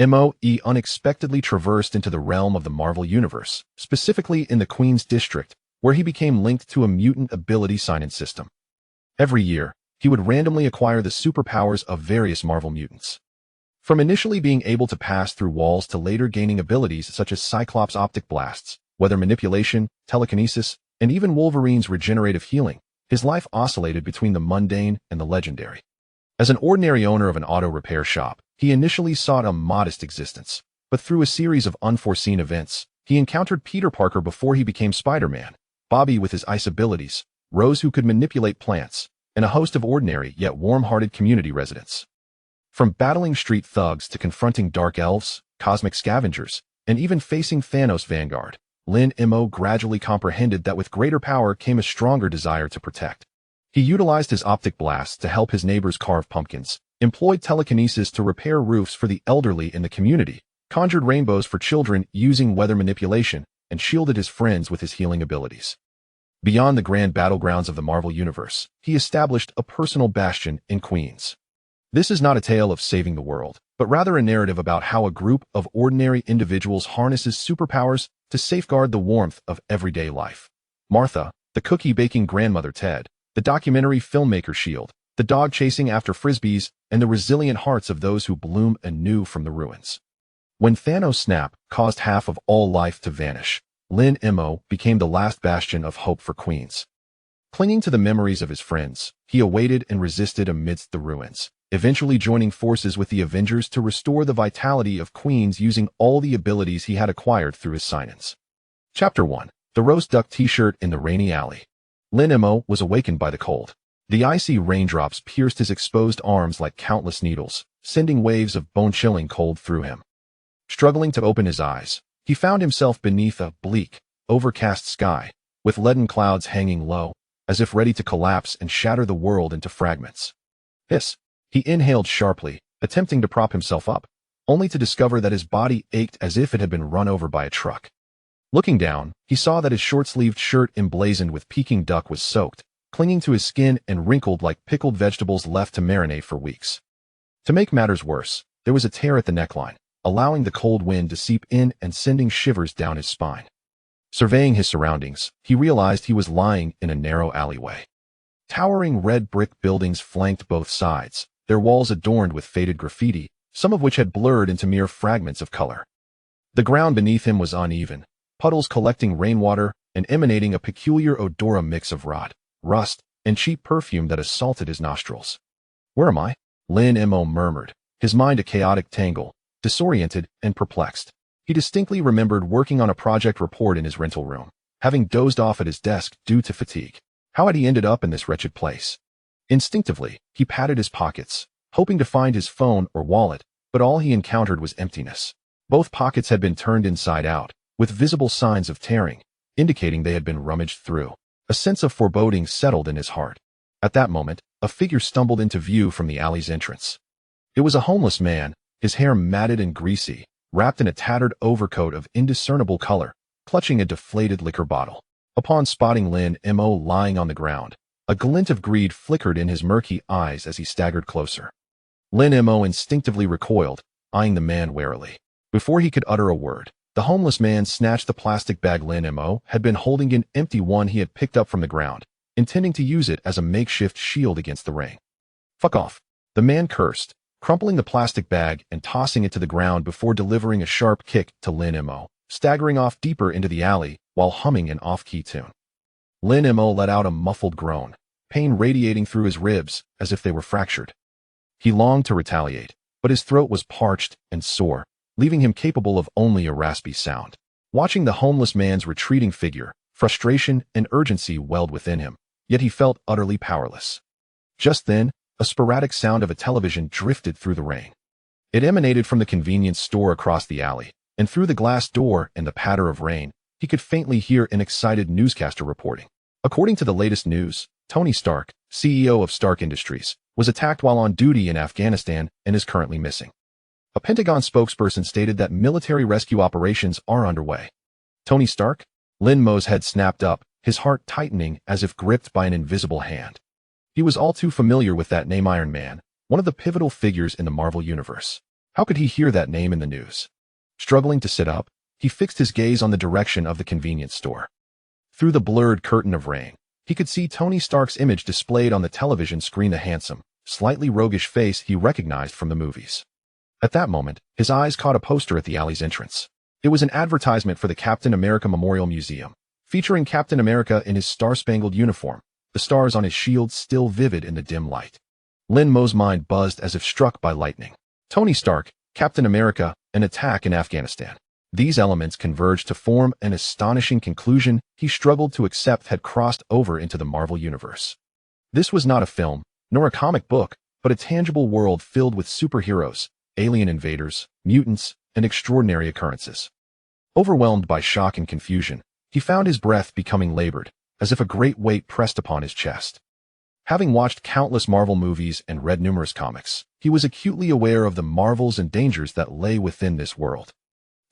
Mo unexpectedly traversed into the realm of the Marvel Universe, specifically in the Queen's District, where he became linked to a mutant ability sign-in system. Every year, he would randomly acquire the superpowers of various Marvel mutants. From initially being able to pass through walls to later gaining abilities such as Cyclops' optic blasts, weather manipulation, telekinesis, and even Wolverine's regenerative healing, his life oscillated between the mundane and the legendary. As an ordinary owner of an auto repair shop, he initially sought a modest existence, but through a series of unforeseen events, he encountered Peter Parker before he became Spider-Man, Bobby with his ice abilities, Rose who could manipulate plants, and a host of ordinary yet warm-hearted community residents. From battling street thugs to confronting dark elves, cosmic scavengers, and even facing Thanos' vanguard, Lin Mo gradually comprehended that with greater power came a stronger desire to protect. He utilized his optic blasts to help his neighbors carve pumpkins, employed telekinesis to repair roofs for the elderly in the community, conjured rainbows for children using weather manipulation, and shielded his friends with his healing abilities. Beyond the grand battlegrounds of the Marvel Universe, he established a personal bastion in Queens. This is not a tale of saving the world, but rather a narrative about how a group of ordinary individuals harnesses superpowers to safeguard the warmth of everyday life. Martha, the cookie-baking grandmother Ted, the documentary filmmaker Shield, the dog chasing after frisbees, and the resilient hearts of those who bloom anew from the ruins. When Thanos' snap caused half of all life to vanish, Lin Mo became the last bastion of hope for Queens. Clinging to the memories of his friends, he awaited and resisted amidst the ruins, eventually joining forces with the Avengers to restore the vitality of Queens using all the abilities he had acquired through his sign-ins. Chapter 1. The Roast Duck T-Shirt in the Rainy Alley. Lin Mo was awakened by the cold. The icy raindrops pierced his exposed arms like countless needles, sending waves of bone-chilling cold through him. Struggling to open his eyes, he found himself beneath a bleak, overcast sky, with leaden clouds hanging low, as if ready to collapse and shatter the world into fragments. Hiss! He inhaled sharply, attempting to prop himself up, only to discover that his body ached as if it had been run over by a truck. Looking down, he saw that his short-sleeved shirt emblazoned with Peking duck was soaked, clinging to his skin and wrinkled like pickled vegetables left to marinate for weeks. To make matters worse, there was a tear at the neckline, allowing the cold wind to seep in and sending shivers down his spine. Surveying his surroundings, he realized he was lying in a narrow alleyway. Towering red brick buildings flanked both sides, their walls adorned with faded graffiti, some of which had blurred into mere fragments of color. The ground beneath him was uneven, puddles collecting rainwater and emanating a peculiar odora mix of rot, rust, and cheap perfume that assaulted his nostrils. "Where am I?" Lin Mo murmured, his mind a chaotic tangle, disoriented and perplexed. He distinctly remembered working on a project report in his rental room, having dozed off at his desk due to fatigue. How had he ended up in this wretched place? Instinctively, he patted his pockets, hoping to find his phone or wallet, but all he encountered was emptiness. Both pockets had been turned inside out, with visible signs of tearing, indicating they had been rummaged through. A sense of foreboding settled in his heart. At that moment, a figure stumbled into view from the alley's entrance. It was a homeless man, his hair matted and greasy, wrapped in a tattered overcoat of indiscernible color, clutching a deflated liquor bottle. Upon spotting Lin Mo lying on the ground, a glint of greed flickered in his murky eyes as he staggered closer. Lin Mo instinctively recoiled, eyeing the man warily. Before he could utter a word, the homeless man snatched the plastic bag Lin Mo had been holding, an empty one he had picked up from the ground, intending to use it as a makeshift shield against the rain. "Fuck off," the man cursed, crumpling the plastic bag and tossing it to the ground before delivering a sharp kick to Lin Mo, staggering off deeper into the alley while humming an off-key tune. Lin Mo let out a muffled groan, pain radiating through his ribs as if they were fractured. He longed to retaliate, but his throat was parched and sore, leaving him capable of only a raspy sound. Watching the homeless man's retreating figure, frustration and urgency welled within him, yet he felt utterly powerless. Just then, a sporadic sound of a television drifted through the rain. It emanated from the convenience store across the alley, and through the glass door and the patter of rain, he could faintly hear an excited newscaster reporting. According to the latest news, Tony Stark, CEO of Stark Industries, was attacked while on duty in Afghanistan and is currently missing. A Pentagon spokesperson stated that military rescue operations are underway. Tony Stark? Lin Mo's head snapped up, his heart tightening as if gripped by an invisible hand. He was all too familiar with that name. Iron Man, one of the pivotal figures in the Marvel Universe. How could he hear that name in the news? Struggling to sit up, he fixed his gaze on the direction of the convenience store. Through the blurred curtain of rain, he could see Tony Stark's image displayed on the television screen, the handsome, slightly roguish face he recognized from the movies. At that moment, his eyes caught a poster at the alley's entrance. It was an advertisement for the Captain America Memorial Museum, featuring Captain America in his star-spangled uniform, the stars on his shield still vivid in the dim light. Lin Mo's mind buzzed as if struck by lightning. Tony Stark, Captain America, an attack in Afghanistan. These elements converged to form an astonishing conclusion he struggled to accept had crossed over into the Marvel Universe. This was not a film, nor a comic book, but a tangible world filled with superheroes, alien invaders, mutants, and extraordinary occurrences. Overwhelmed by shock and confusion, he found his breath becoming labored, as if a great weight pressed upon his chest. Having watched countless Marvel movies and read numerous comics, he was acutely aware of the marvels and dangers that lay within this world.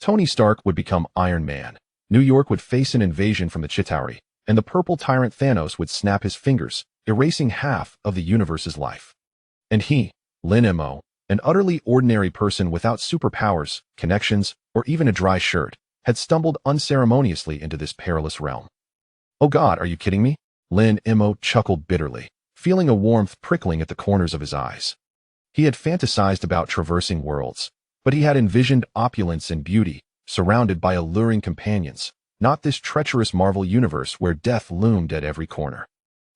Tony Stark would become Iron Man, New York would face an invasion from the Chitauri, and the purple tyrant Thanos would snap his fingers, erasing half of the universe's life. And he, Lin Mo, an utterly ordinary person without superpowers, connections, or even a dry shirt, had stumbled unceremoniously into this perilous realm. "Oh God, are you kidding me?" Lin Mo chuckled bitterly, feeling a warmth prickling at the corners of his eyes. He had fantasized about traversing worlds, but he had envisioned opulence and beauty, surrounded by alluring companions, not this treacherous Marvel universe where death loomed at every corner.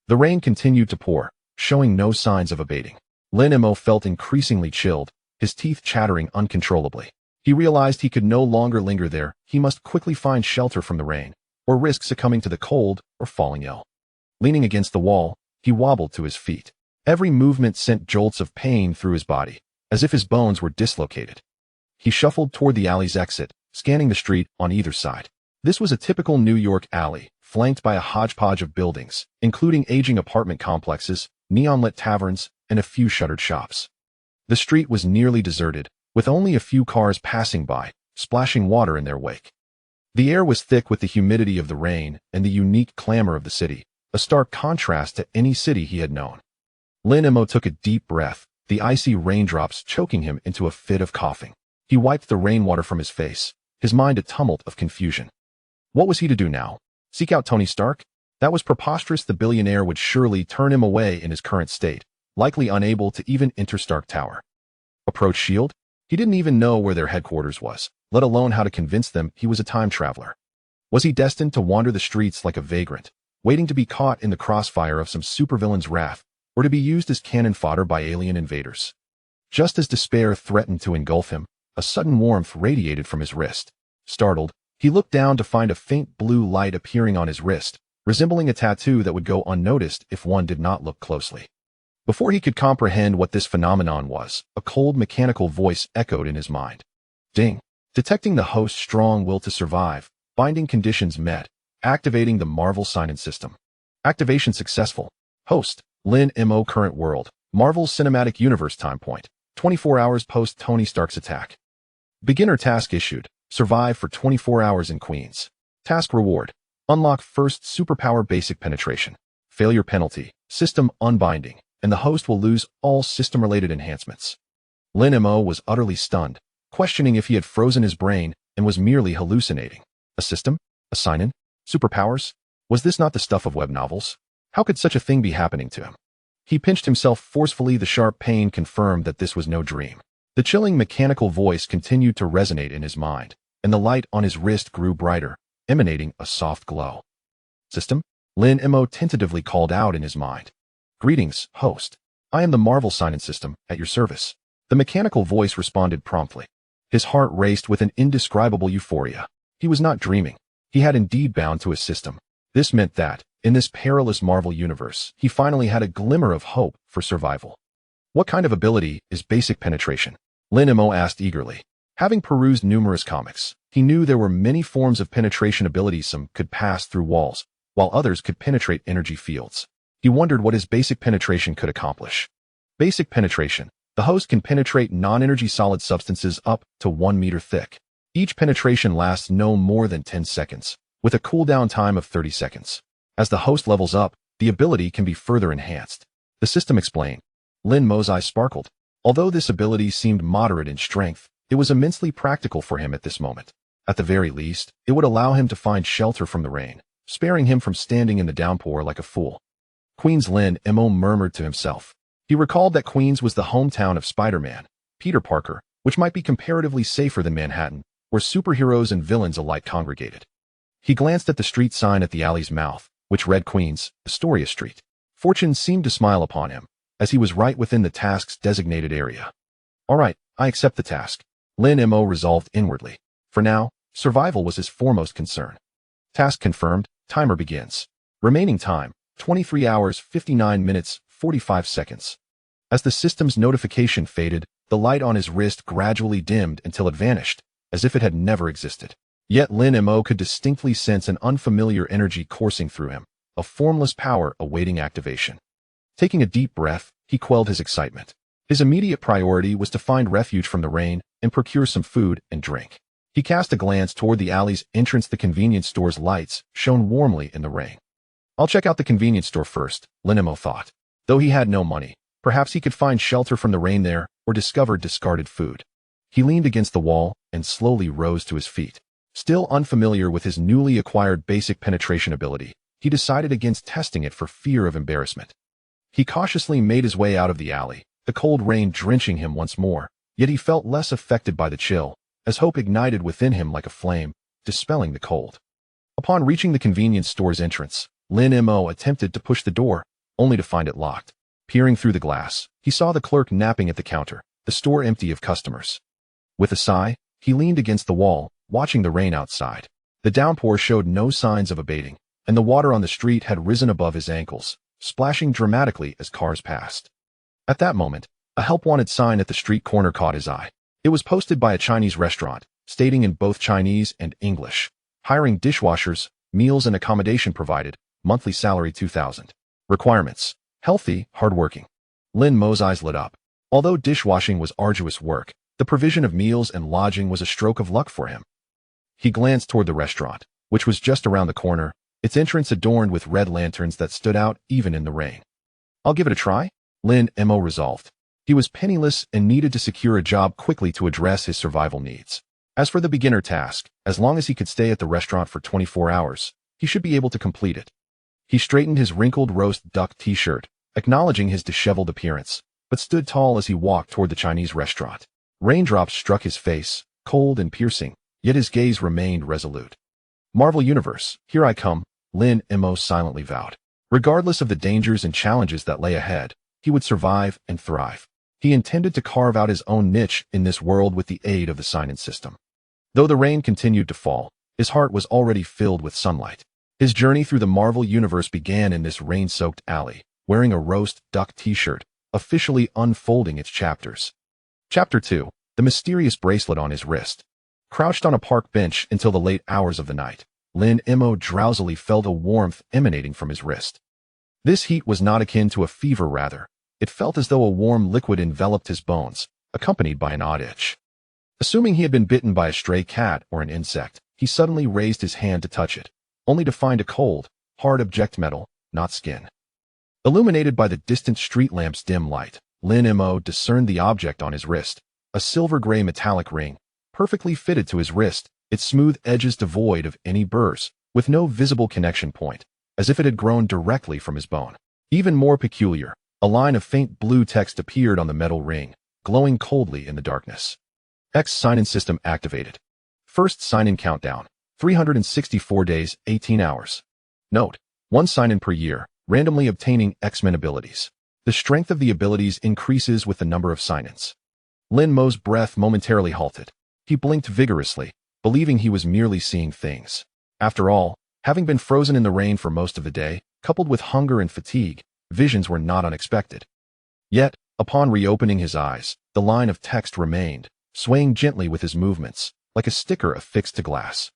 The rain continued to pour, showing no signs of abating. Lin Mo felt increasingly chilled, his teeth chattering uncontrollably. He realized he could no longer linger there, he must quickly find shelter from the rain, or risk succumbing to the cold or falling ill. Leaning against the wall, he wobbled to his feet. Every movement sent jolts of pain through his body, as if his bones were dislocated. He shuffled toward the alley's exit, scanning the street on either side. This was a typical New York alley, flanked by a hodgepodge of buildings, including aging apartment complexes, neon-lit taverns, and a few shuttered shops. The street was nearly deserted, with only a few cars passing by, splashing water in their wake. The air was thick with the humidity of the rain and the unique clamor of the city, a stark contrast to any city he had known. Lin Mo took a deep breath, the icy raindrops choking him into a fit of coughing. He wiped the rainwater from his face, his mind a tumult of confusion. What was he to do now? Seek out Tony Stark? That was preposterous. The billionaire would surely turn him away in his current state, likely unable to even enter Stark Tower. Approach S.H.I.E.L.D.? He didn't even know where their headquarters was, let alone how to convince them he was a time traveler. Was he destined to wander the streets like a vagrant, waiting to be caught in the crossfire of some supervillain's wrath, or to be used as cannon fodder by alien invaders? Just as despair threatened to engulf him, a sudden warmth radiated from his wrist. Startled, he looked down to find a faint blue light appearing on his wrist, resembling a tattoo that would go unnoticed if one did not look closely. Before he could comprehend what this phenomenon was, a cold mechanical voice echoed in his mind. Ding! Detecting the host's strong will to survive, binding conditions met, activating the Marvel Sign-In System. Activation successful. Host, Lin Mo. Current world, Marvel Cinematic Universe. Time point, 24 hours post Tony Stark's attack. Beginner task issued. Survive for 24 hours in Queens. Task reward. Unlock first superpower basic penetration. Failure penalty. System unbinding, and the host will lose all system-related enhancements. Lin Mo was utterly stunned, questioning if he had frozen his brain and was merely hallucinating. A system? A sign-in? Superpowers? Was this not the stuff of web novels? How could such a thing be happening to him? He pinched himself forcefully. The sharp pain confirmed that this was no dream. The chilling mechanical voice continued to resonate in his mind, and the light on his wrist grew brighter, emanating a soft glow. System? Lin Mo tentatively called out in his mind. Greetings, host. I am the Marvel Sign-In System, at your service. The mechanical voice responded promptly. His heart raced with an indescribable euphoria. He was not dreaming. He had indeed bound to his system. This meant that, in this perilous Marvel universe, he finally had a glimmer of hope for survival. What kind of ability is basic penetration? Lin Mo asked eagerly. Having perused numerous comics, he knew there were many forms of penetration abilities. Some could pass through walls, while others could penetrate energy fields. He wondered what his basic penetration could accomplish. Basic penetration. The host can penetrate non-energy solid substances up to 1 meter thick. Each penetration lasts no more than 10 seconds, with a cooldown time of 30 seconds. As the host levels up, the ability can be further enhanced. The system explained. Lin Mo's eyes sparkled. Although this ability seemed moderate in strength, it was immensely practical for him at this moment. At the very least, it would allow him to find shelter from the rain, sparing him from standing in the downpour like a fool. Queens. Lin Mo murmured to himself. He recalled that Queens was the hometown of Spider-Man, Peter Parker, which might be comparatively safer than Manhattan, where superheroes and villains alike congregated. He glanced at the street sign at the alley's mouth, which read Queens, Astoria Street. Fortune seemed to smile upon him, as he was right within the task's designated area. All right, I accept the task. Lin Mo resolved inwardly. For now, survival was his foremost concern. Task confirmed, timer begins. Remaining time, 23 hours, 59 minutes, 45 seconds. As the system's notification faded, the light on his wrist gradually dimmed until it vanished, as if it had never existed. Yet Lin Mo could distinctly sense an unfamiliar energy coursing through him, a formless power awaiting activation. Taking a deep breath, he quelled his excitement. His immediate priority was to find refuge from the rain and procure some food and drink. He cast a glance toward the alley's entrance. The convenience store's lights shone warmly in the rain. I'll check out the convenience store first, Lin Mo thought. Though he had no money, perhaps he could find shelter from the rain there or discover discarded food. He leaned against the wall and slowly rose to his feet. Still unfamiliar with his newly acquired basic penetration ability, he decided against testing it for fear of embarrassment. He cautiously made his way out of the alley, the cold rain drenching him once more, yet he felt less affected by the chill, as hope ignited within him like a flame, dispelling the cold. Upon reaching the convenience store's entrance, Lin Mo attempted to push the door, only to find it locked. Peering through the glass, he saw the clerk napping at the counter, the store empty of customers. With a sigh, he leaned against the wall, watching the rain outside. The downpour showed no signs of abating, and the water on the street had risen above his ankles, splashing dramatically as cars passed. At that moment, a help-wanted sign at the street corner caught his eye. It was posted by a Chinese restaurant, stating in both Chinese and English, hiring dishwashers, meals and accommodation provided, monthly salary $2,000. Requirements: healthy, hardworking. Lin Mo's eyes lit up. Although dishwashing was arduous work, the provision of meals and lodging was a stroke of luck for him. He glanced toward the restaurant, which was just around the corner, its entrance adorned with red lanterns that stood out even in the rain. I'll give it a try, Lin Mo resolved. He was penniless and needed to secure a job quickly to address his survival needs. As for the beginner task, as long as he could stay at the restaurant for 24 hours, he should be able to complete it. He straightened his wrinkled roast duck t-shirt, acknowledging his disheveled appearance, but stood tall as he walked toward the Chinese restaurant. Raindrops struck his face, cold and piercing, yet his gaze remained resolute. Marvel Universe, here I come, Lin Mo silently vowed. Regardless of the dangers and challenges that lay ahead, he would survive and thrive. He intended to carve out his own niche in this world with the aid of the Sign-In System. Though the rain continued to fall, his heart was already filled with sunlight. His journey through the Marvel Universe began in this rain-soaked alley, wearing a roast duck t-shirt, officially unfolding its chapters. Chapter 2, the mysterious bracelet on his wrist. Crouched on a park bench until the late hours of the night, Lin Mo drowsily felt a warmth emanating from his wrist. This heat was not akin to a fever, rather. It felt as though a warm liquid enveloped his bones, accompanied by an odd itch. Assuming he had been bitten by a stray cat or an insect, he suddenly raised his hand to touch it, only to find a cold, hard object, metal, not skin. Illuminated by the distant street lamp's dim light, Lin Mo discerned the object on his wrist, a silver-gray metallic ring, perfectly fitted to his wrist, its smooth edges devoid of any burrs, with no visible connection point, as if it had grown directly from his bone. Even more peculiar, a line of faint blue text appeared on the metal ring, glowing coldly in the darkness. X Sign-In System activated. First sign-in countdown, 364 days, 18 hours. Note: 1 sign-in per year, randomly obtaining X-Men abilities. The strength of the abilities increases with the number of sign-ins. Lin Mo's breath momentarily halted. He blinked vigorously, believing he was merely seeing things. After all, having been frozen in the rain for most of the day, coupled with hunger and fatigue, visions were not unexpected. Yet, upon reopening his eyes, the line of text remained, swaying gently with his movements, like a sticker affixed to glass.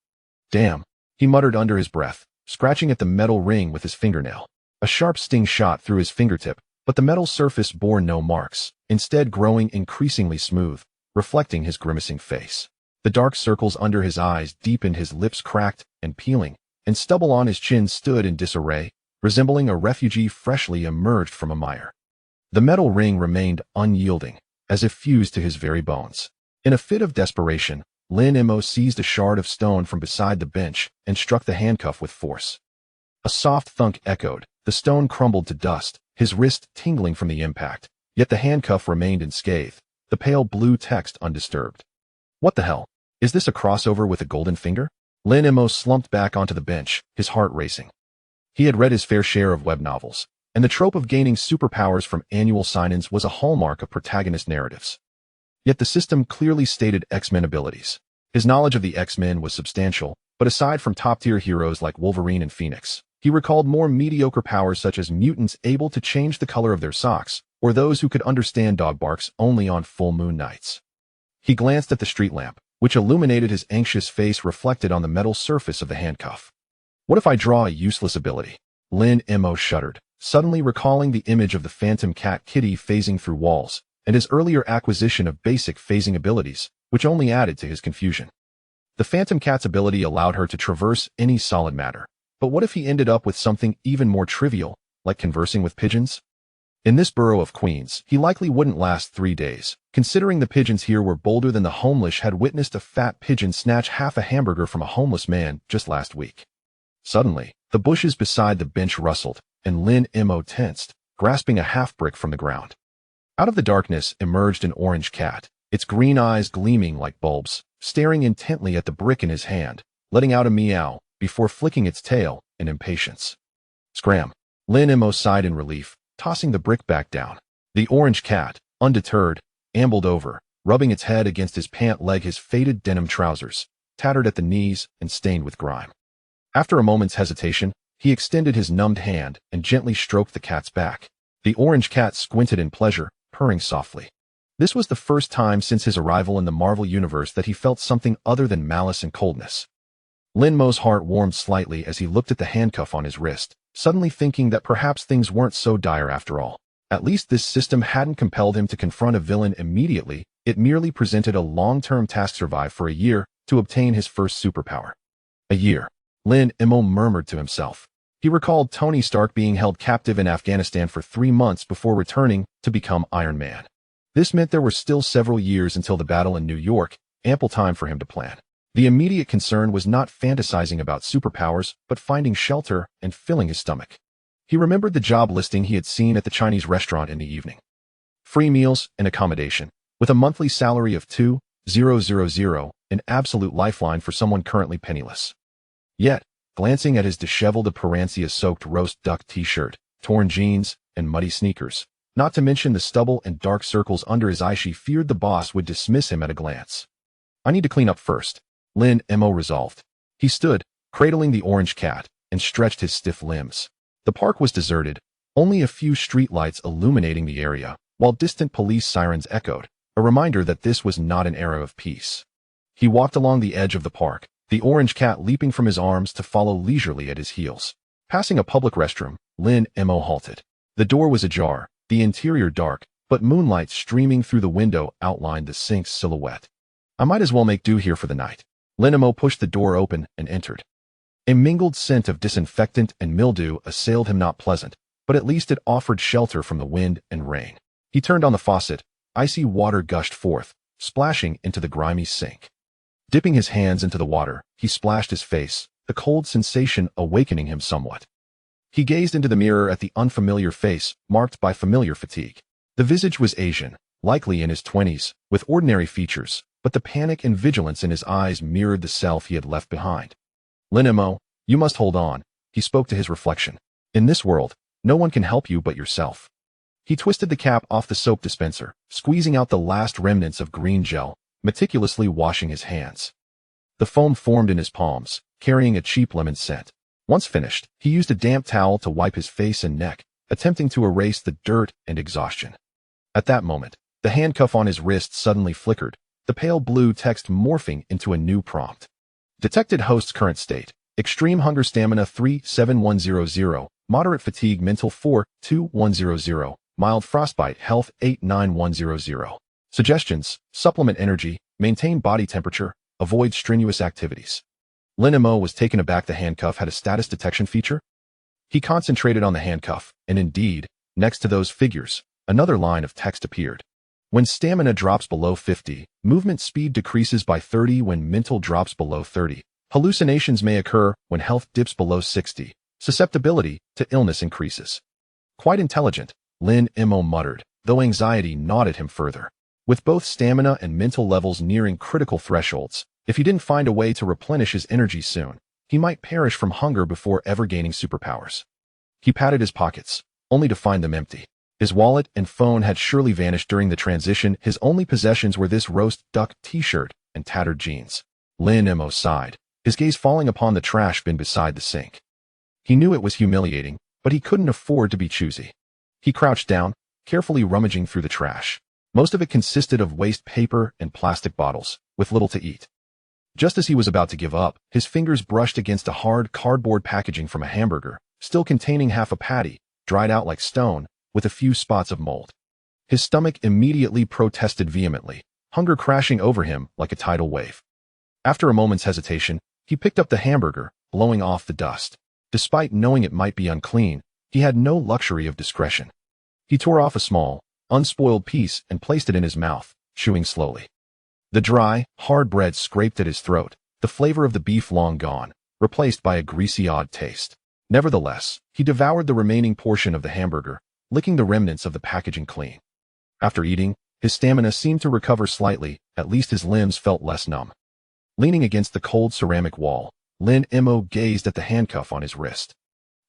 Damn, he muttered under his breath, scratching at the metal ring with his fingernail. A sharp sting shot through his fingertip, but the metal surface bore no marks, instead growing increasingly smooth, reflecting his grimacing face. The dark circles under his eyes deepened, his lips cracked and peeling, and stubble on his chin stood in disarray, resembling a refugee freshly emerged from a mire. The metal ring remained unyielding, as if fused to his very bones. In a fit of desperation, Lin Mo seized a shard of stone from beside the bench and struck the handcuff with force. A soft thunk echoed, the stone crumbled to dust, his wrist tingling from the impact, yet the handcuff remained unscathed, the pale blue text undisturbed. What the hell? Is this a crossover with a golden finger? Lin Mo slumped back onto the bench, his heart racing. He had read his fair share of web novels, and the trope of gaining superpowers from annual sign-ins was a hallmark of protagonist narratives. Yet the system clearly stated X-Men abilities. His knowledge of the X-Men was substantial, but aside from top-tier heroes like Wolverine and Phoenix, he recalled more mediocre powers such as mutants able to change the color of their socks, or those who could understand dog barks only on full moon nights. He glanced at the street lamp, which illuminated his anxious face reflected on the metal surface of the handcuff. What if I draw a useless ability? Lin Mo shuddered, suddenly recalling the image of the phantom cat Kitty phasing through walls, and his earlier acquisition of basic phasing abilities, which only added to his confusion. The phantom cat's ability allowed her to traverse any solid matter, but what if he ended up with something even more trivial, like conversing with pigeons? In this borough of Queens, he likely wouldn't last 3 days, considering the pigeons here were bolder than the homeless had witnessed a fat pigeon snatch half a hamburger from a homeless man just last week. Suddenly, the bushes beside the bench rustled, and Lin Mo tensed, grasping a half-brick from the ground. Out of the darkness emerged an orange cat, its green eyes gleaming like bulbs, staring intently at the brick in his hand, letting out a meow, before flicking its tail in impatience. Scram! Lin Mo sighed in relief, tossing the brick back down. The orange cat, undeterred, ambled over, rubbing its head against his pant leg, his faded denim trousers, tattered at the knees and stained with grime. After a moment's hesitation, he extended his numbed hand and gently stroked the cat's back. The orange cat squinted in pleasure, purring softly. This was the first time since his arrival in the Marvel Universe that he felt something other than malice and coldness. Lin Mo's heart warmed slightly as he looked at the handcuff on his wrist, suddenly thinking that perhaps things weren't so dire after all. At least this system hadn't compelled him to confront a villain immediately, it merely presented a long-term task: survive for a year to obtain his first superpower. A year. Lin Mo murmured to himself. He recalled Tony Stark being held captive in Afghanistan for 3 months before returning to become Iron Man. This meant there were still several years until the battle in New York, ample time for him to plan. The immediate concern was not fantasizing about superpowers, but finding shelter and filling his stomach. He remembered the job listing he had seen at the Chinese restaurant in the evening. Free meals and accommodation, with a monthly salary of $2,000, an absolute lifeline for someone currently penniless. Yet, glancing at his disheveled Parancia-soaked roast duck t-shirt, torn jeans, and muddy sneakers, not to mention the stubble and dark circles under his eyes, she feared the boss would dismiss him at a glance. I need to clean up first, Lin Mo resolved. He stood, cradling the orange cat, and stretched his stiff limbs. The park was deserted, only a few streetlights illuminating the area, while distant police sirens echoed, a reminder that this was not an era of peace. He walked along the edge of the park, the orange cat leaping from his arms to follow leisurely at his heels. Passing a public restroom, Lin Mo halted. The door was ajar, the interior dark, but moonlight streaming through the window outlined the sink's silhouette. I might as well make do here for the night. Lin Mo pushed the door open and entered. A mingled scent of disinfectant and mildew assailed him, not pleasant, but at least it offered shelter from the wind and rain. He turned on the faucet, icy water gushed forth, splashing into the grimy sink. Dipping his hands into the water, he splashed his face, the cold sensation awakening him somewhat. He gazed into the mirror at the unfamiliar face, marked by familiar fatigue. The visage was Asian, likely in his 20s, with ordinary features, but the panic and vigilance in his eyes mirrored the self he had left behind. Lin Mo, you must hold on, he spoke to his reflection. In this world, no one can help you but yourself. He twisted the cap off the soap dispenser, squeezing out the last remnants of green gel, meticulously washing his hands. The foam formed in his palms, carrying a cheap lemon scent. Once finished, he used a damp towel to wipe his face and neck, attempting to erase the dirt and exhaustion. At that moment, the handcuff on his wrist suddenly flickered, the pale blue text morphing into a new prompt. Detected host's current state: extreme hunger, stamina 37100, moderate fatigue, mental 42100, mild frostbite, health 89100. Suggestions: supplement energy, maintain body temperature, avoid strenuous activities. Lin Mo was taken aback. The handcuff had a status detection feature. He concentrated on the handcuff, and indeed, next to those figures, another line of text appeared. When stamina drops below 50, movement speed decreases by 30. When mental drops below 30, hallucinations may occur. When health dips below 60, susceptibility to illness increases. Quite intelligent, Lin Mo muttered, though anxiety gnawed at him further. With both stamina and mental levels nearing critical thresholds, if he didn't find a way to replenish his energy soon, he might perish from hunger before ever gaining superpowers. He patted his pockets, only to find them empty. His wallet and phone had surely vanished during the transition. His only possessions were this roast duck t-shirt and tattered jeans. Lin Mo sighed, his gaze falling upon the trash bin beside the sink. He knew it was humiliating, but he couldn't afford to be choosy. He crouched down, carefully rummaging through the trash. Most of it consisted of waste paper and plastic bottles, with little to eat. Just as he was about to give up, his fingers brushed against a hard cardboard packaging from a hamburger, still containing half a patty, dried out like stone, with a few spots of mold. His stomach immediately protested vehemently, hunger crashing over him like a tidal wave. After a moment's hesitation, he picked up the hamburger, blowing off the dust. Despite knowing it might be unclean, he had no luxury of discretion. He tore off a small, unspoiled piece and placed it in his mouth, chewing slowly. The dry, hard bread scraped at his throat, the flavor of the beef long gone, replaced by a greasy odd taste. Nevertheless, he devoured the remaining portion of the hamburger, licking the remnants of the packaging clean. After eating, his stamina seemed to recover slightly. At least his limbs felt less numb. Leaning against the cold ceramic wall, Lin Mo gazed at the handcuff on his wrist.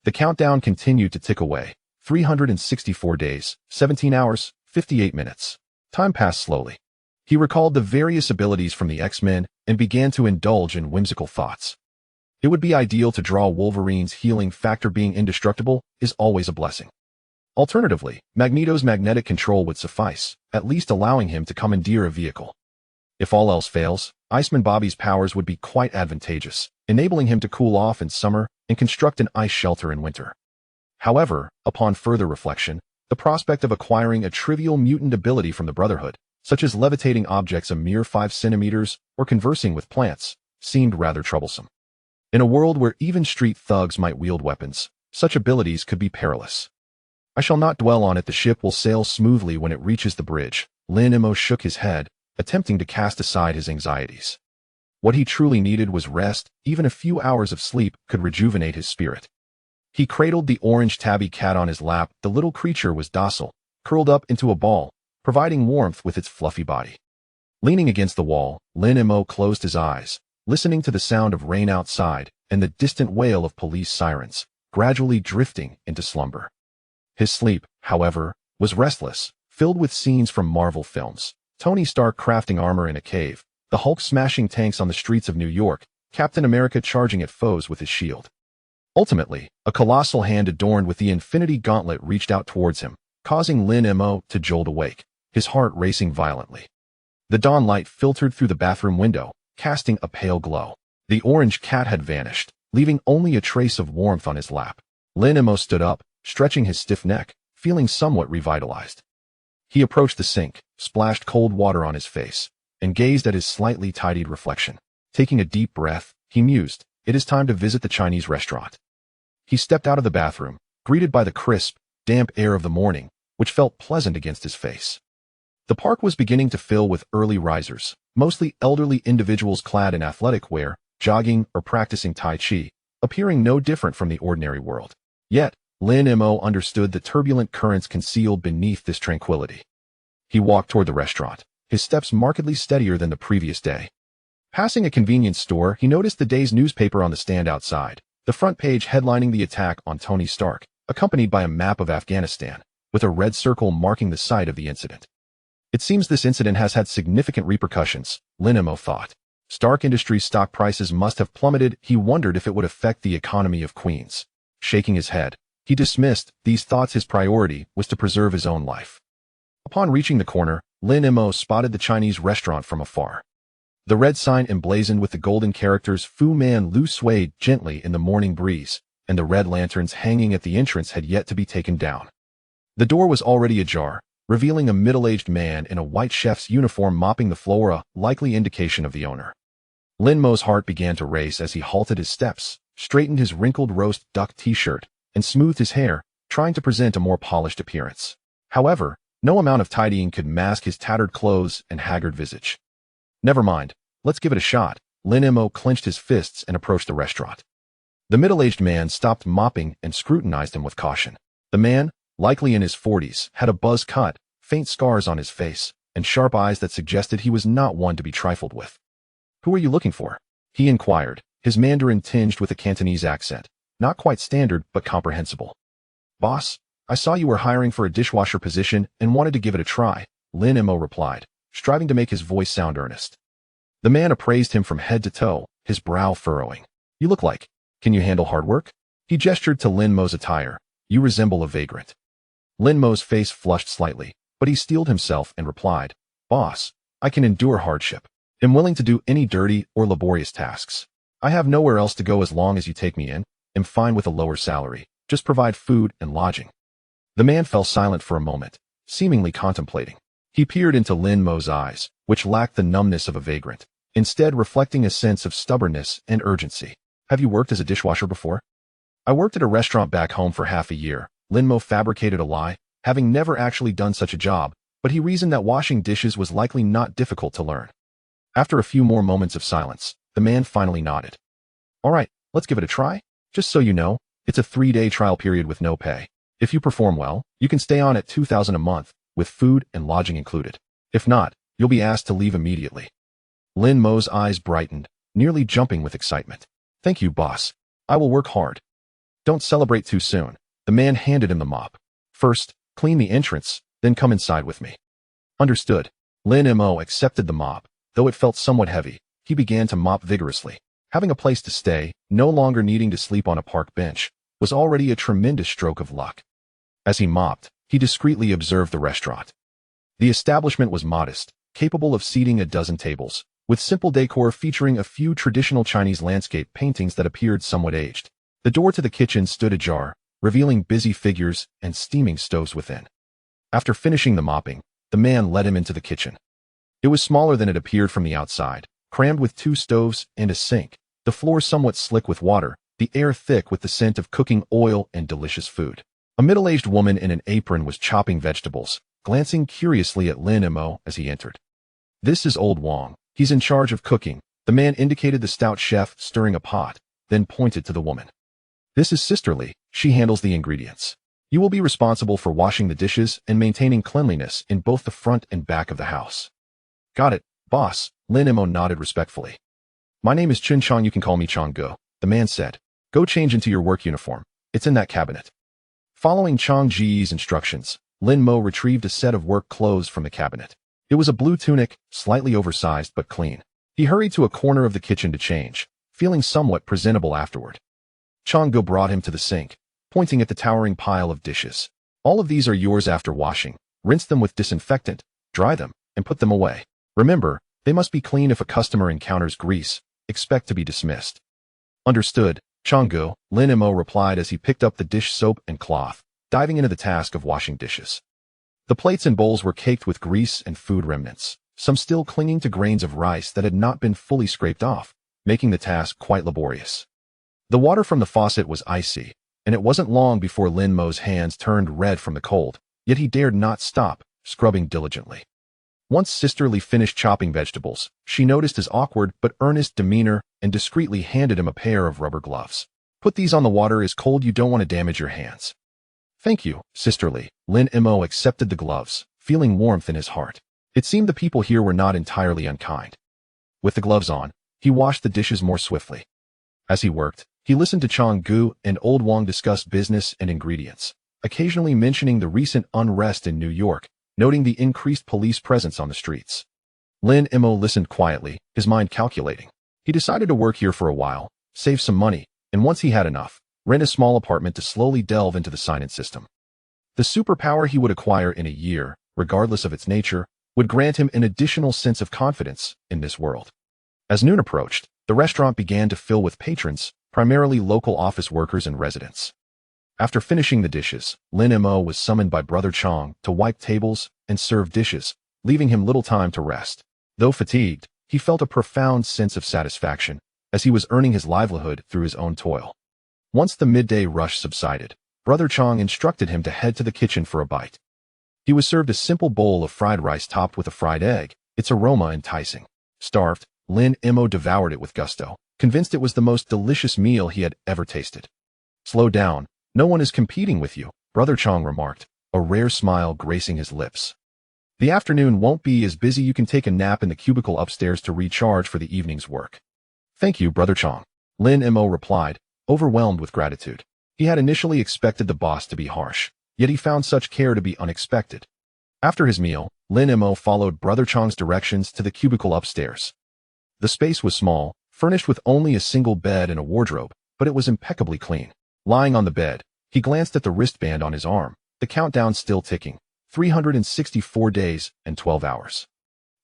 The countdown continued to tick away. 364 days, 17 hours, 58 minutes. Time passed slowly. He recalled the various abilities from the X-Men and began to indulge in whimsical thoughts. It would be ideal to draw Wolverine's healing factor. Being indestructible is always a blessing. Alternatively, Magneto's magnetic control would suffice, at least allowing him to commandeer a vehicle. If all else fails, Iceman Bobby's powers would be quite advantageous, enabling him to cool off in summer and construct an ice shelter in winter. However, upon further reflection, the prospect of acquiring a trivial mutant ability from the Brotherhood, such as levitating objects a mere 5 centimeters or conversing with plants, seemed rather troublesome. In a world where even street thugs might wield weapons, such abilities could be perilous. I shall not dwell on it. The ship will sail smoothly when it reaches the bridge. Lin Mo shook his head, attempting to cast aside his anxieties. What he truly needed was rest. Even a few hours of sleep could rejuvenate his spirit. He cradled the orange tabby cat on his lap. The little creature was docile, curled up into a ball, providing warmth with its fluffy body. Leaning against the wall, Lin Mo closed his eyes, listening to the sound of rain outside and the distant wail of police sirens, gradually drifting into slumber. His sleep, however, was restless, filled with scenes from Marvel films. Tony Stark crafting armor in a cave, the Hulk smashing tanks on the streets of New York, Captain America charging at foes with his shield. Ultimately, a colossal hand adorned with the Infinity Gauntlet reached out towards him, causing Lin Mo to jolt awake, his heart racing violently. The dawn light filtered through the bathroom window, casting a pale glow. The orange cat had vanished, leaving only a trace of warmth on his lap. Lin Mo stood up, stretching his stiff neck, feeling somewhat revitalized. He approached the sink, splashed cold water on his face, and gazed at his slightly tidied reflection. Taking a deep breath, he mused, "It is time to visit the Chinese restaurant." He stepped out of the bathroom, greeted by the crisp, damp air of the morning, which felt pleasant against his face. The park was beginning to fill with early risers, mostly elderly individuals clad in athletic wear, jogging or practicing Tai Chi, appearing no different from the ordinary world. Yet, Lin Mo understood the turbulent currents concealed beneath this tranquility. He walked toward the restaurant, his steps markedly steadier than the previous day. Passing a convenience store, he noticed the day's newspaper on the stand outside, the front page headlining the attack on Tony Stark, accompanied by a map of Afghanistan, with a red circle marking the site of the incident. It seems this incident has had significant repercussions, Lin Mo thought. Stark Industries stock prices must have plummeted. He wondered if it would affect the economy of Queens. Shaking his head, he dismissed these thoughts. His priority was to preserve his own life. Upon reaching the corner, Lin Mo spotted the Chinese restaurant from afar. The red sign emblazoned with the golden characters Fu Man Lu swayed gently in the morning breeze, and the red lanterns hanging at the entrance had yet to be taken down. The door was already ajar, revealing a middle-aged man in a white chef's uniform mopping the floor, a likely indication of the owner. Lin Mo's heart began to race as he halted his steps, straightened his wrinkled roast duck t-shirt, and smoothed his hair, trying to present a more polished appearance. However, No amount of tidying could mask his tattered clothes and haggard visage. Never mind, let's give it a shot. Lin Mo clenched his fists and approached the restaurant. The middle-aged man stopped mopping and scrutinized him with caution. The man, likely in his 40s, had a buzz cut, faint scars on his face, and sharp eyes that suggested he was not one to be trifled with. "Who are you looking for?" he inquired, his Mandarin tinged with a Cantonese accent, not quite standard but comprehensible. "Boss, I saw you were hiring for a dishwasher position and wanted to give it a try," Lin Mo replied, striving to make his voice sound earnest. The man appraised him from head to toe, his brow furrowing. "You look like, can you handle hard work?" He gestured to Lin Mo's attire. "You resemble a vagrant." Lin Mo's face flushed slightly, but he steeled himself and replied, "Boss, I can endure hardship. Am willing to do any dirty or laborious tasks. I have nowhere else to go as long as you take me in. Am fine with a lower salary. Just provide food and lodging." The man fell silent for a moment, seemingly contemplating. He peered into Lin Mo's eyes, which lacked the numbness of a vagrant, instead reflecting a sense of stubbornness and urgency. "Have you worked as a dishwasher before?" "I worked at a restaurant back home for half a year." Lin Mo fabricated a lie, having never actually done such a job, but he reasoned that washing dishes was likely not difficult to learn. After a few more moments of silence, the man finally nodded. "All right, let's give it a try. Just so you know, it's a 3-day trial period with no pay. If you perform well, you can stay on at $2,000 a month, with food and lodging included. If not, you'll be asked to leave immediately." Lin Mo's eyes brightened, nearly jumping with excitement. "Thank you, boss. I will work hard." "Don't celebrate too soon." The man handed him the mop. "First, clean the entrance, then come inside with me." "Understood." Lin Mo accepted the mop. Though it felt somewhat heavy, he began to mop vigorously. Having a place to stay, no longer needing to sleep on a park bench, was already a tremendous stroke of luck. As he mopped, he discreetly observed the restaurant. The establishment was modest, capable of seating a dozen tables, with simple decor featuring a few traditional Chinese landscape paintings that appeared somewhat aged. The door to the kitchen stood ajar, revealing busy figures and steaming stoves within. After finishing the mopping, the man led him into the kitchen. It was smaller than it appeared from the outside, crammed with 2 stoves and a sink, the floor somewhat slick with water, the air thick with the scent of cooking oil and delicious food. A middle-aged woman in an apron was chopping vegetables, glancing curiously at Lin Mo as he entered. "This is Old Wong. He's in charge of cooking." The man indicated the stout chef stirring a pot, then pointed to the woman. "This is Sister Lee. She handles the ingredients. You will be responsible for washing the dishes and maintaining cleanliness in both the front and back of the house." "Got it, boss." Lin Mo nodded respectfully. "My name is Chun Chong. You can call me Chong Go," the man said. "Go change into your work uniform. It's in that cabinet." Following Chong Ji's instructions, Lin Mo retrieved a set of work clothes from the cabinet. It was a blue tunic, slightly oversized but clean. He hurried to a corner of the kitchen to change, feeling somewhat presentable afterward. Chong Go brought him to the sink, pointing at the towering pile of dishes. "All of these are yours after washing. Rinse them with disinfectant, dry them, and put them away. Remember, they must be clean. If a customer encounters grease, expect to be dismissed." "Understood, Chong-go," Lin Mo replied as he picked up the dish soap and cloth, diving into the task of washing dishes. The plates and bowls were caked with grease and food remnants, some still clinging to grains of rice that had not been fully scraped off, making the task quite laborious. The water from the faucet was icy, and it wasn't long before Lin Mo's hands turned red from the cold, yet he dared not stop, scrubbing diligently. Once Sister Lee finished chopping vegetables, she noticed his awkward but earnest demeanor and discreetly handed him a pair of rubber gloves. "Put these on. The water is cold. You don't want to damage your hands." "Thank you, Sister Lee." Lin Mo accepted the gloves, feeling warmth in his heart. It seemed the people here were not entirely unkind. With the gloves on, he washed the dishes more swiftly. As he worked, he listened to Chong Gu and Old Wong discuss business and ingredients, occasionally mentioning the recent unrest in New York, noting the increased police presence on the streets. Lin Mo listened quietly, his mind calculating. He decided to work here for a while, save some money, and once he had enough, rent a small apartment to slowly delve into the sign-in system. The superpower he would acquire in a year, regardless of its nature, would grant him an additional sense of confidence in this world. As noon approached, the restaurant began to fill with patrons, primarily local office workers and residents. After finishing the dishes, Lin Mo was summoned by Brother Chong to wipe tables and serve dishes, leaving him little time to rest. Though fatigued, he felt a profound sense of satisfaction, as he was earning his livelihood through his own toil. Once the midday rush subsided, Brother Chong instructed him to head to the kitchen for a bite. He was served a simple bowl of fried rice topped with a fried egg, its aroma enticing. Starved, Lin Mo devoured it with gusto, convinced it was the most delicious meal he had ever tasted. Slow down, no one is competing with you, Brother Chong remarked, a rare smile gracing his lips. The afternoon won't be as busy. You can take a nap in the cubicle upstairs to recharge for the evening's work. Thank you, Brother Chong, Lin Mo replied, overwhelmed with gratitude. He had initially expected the boss to be harsh, yet he found such care to be unexpected. After his meal, Lin Mo followed Brother Chong's directions to the cubicle upstairs. The space was small, furnished with only a single bed and a wardrobe, but it was impeccably clean. Lying on the bed, he glanced at the wristband on his arm, the countdown still ticking, 364 days and 12 hours.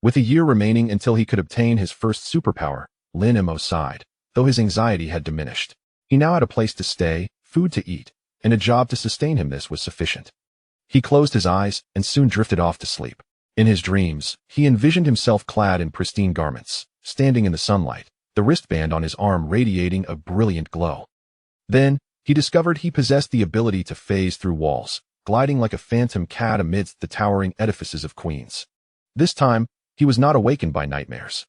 With a year remaining until he could obtain his first superpower, Lin Mo sighed, though his anxiety had diminished. He now had a place to stay, food to eat, and a job to sustain him. This was sufficient. He closed his eyes and soon drifted off to sleep. In his dreams, he envisioned himself clad in pristine garments, standing in the sunlight, the wristband on his arm radiating a brilliant glow. Then, he discovered he possessed the ability to phase through walls, gliding like a phantom cat amidst the towering edifices of Queens. This time, he was not awakened by nightmares.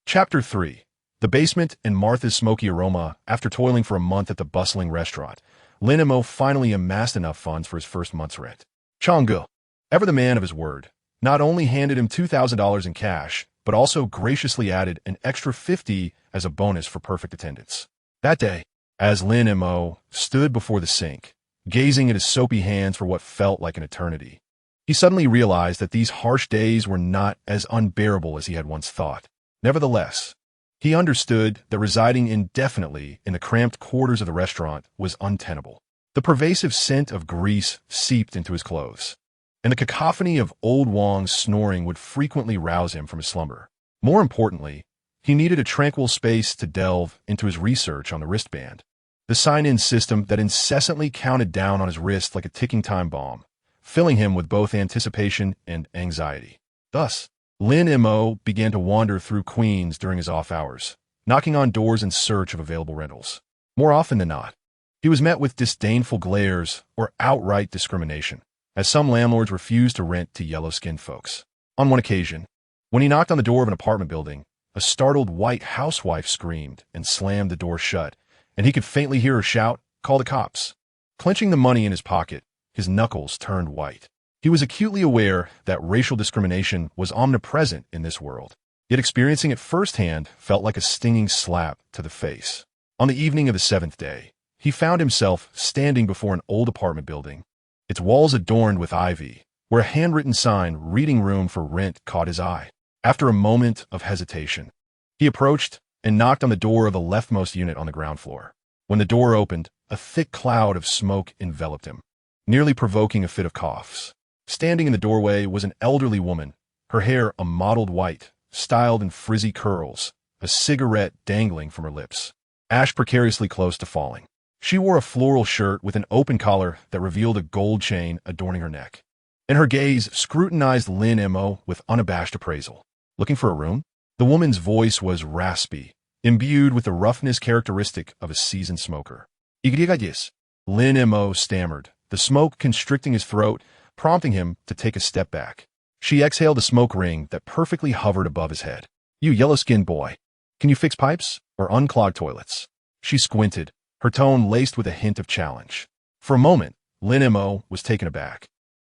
Chapter 3. The basement and Martha's smoky aroma. After toiling for a month at the bustling restaurant, Lin Mo finally amassed enough funds for his first month's rent. Changgu, ever the man of his word, not only handed him $2,000 in cash, but also graciously added an extra $50 as a bonus for perfect attendance. That day, as Lin Mo stood before the sink, gazing at his soapy hands for what felt like an eternity, he suddenly realized that these harsh days were not as unbearable as he had once thought. Nevertheless, he understood that residing indefinitely in the cramped quarters of the restaurant was untenable. The pervasive scent of grease seeped into his clothes, and the cacophony of old Wong's snoring would frequently rouse him from his slumber. More importantly, he needed a tranquil space to delve into his research on the wristband, the sign-in system that incessantly counted down on his wrist like a ticking time bomb, filling him with both anticipation and anxiety. Thus, Lin Mo began to wander through Queens during his off hours, knocking on doors in search of available rentals. More often than not, he was met with disdainful glares or outright discrimination, as some landlords refused to rent to yellow-skinned folks. On one occasion, when he knocked on the door of an apartment building, a startled white housewife screamed and slammed the door shut, and he could faintly hear her shout, "Call the cops." Clenching the money in his pocket, his knuckles turned white. He was acutely aware that racial discrimination was omnipresent in this world, yet experiencing it firsthand felt like a stinging slap to the face. On the evening of the 7th day, he found himself standing before an old apartment building, its walls adorned with ivy, where a handwritten sign, "Reading Room for Rent," caught his eye. After a moment of hesitation, he approached and knocked on the door of the leftmost unit on the ground floor. When the door opened, a thick cloud of smoke enveloped him, nearly provoking a fit of coughs. Standing in the doorway was an elderly woman, her hair a mottled white, styled in frizzy curls, a cigarette dangling from her lips, ash precariously close to falling. She wore a floral shirt with an open collar that revealed a gold chain adorning her neck, and her gaze scrutinized Lin Mo with unabashed appraisal. "Looking for a room?" The woman's voice was raspy, imbued with the roughness characteristic of a seasoned smoker. "Igrigadis," Lin Mo stammered, the smoke constricting his throat, prompting him to take a step back. She exhaled a smoke ring that perfectly hovered above his head. "You yellow-skinned boy, can you fix pipes or unclog toilets?" She squinted, her tone laced with a hint of challenge. For a moment, Lin Mo was taken aback,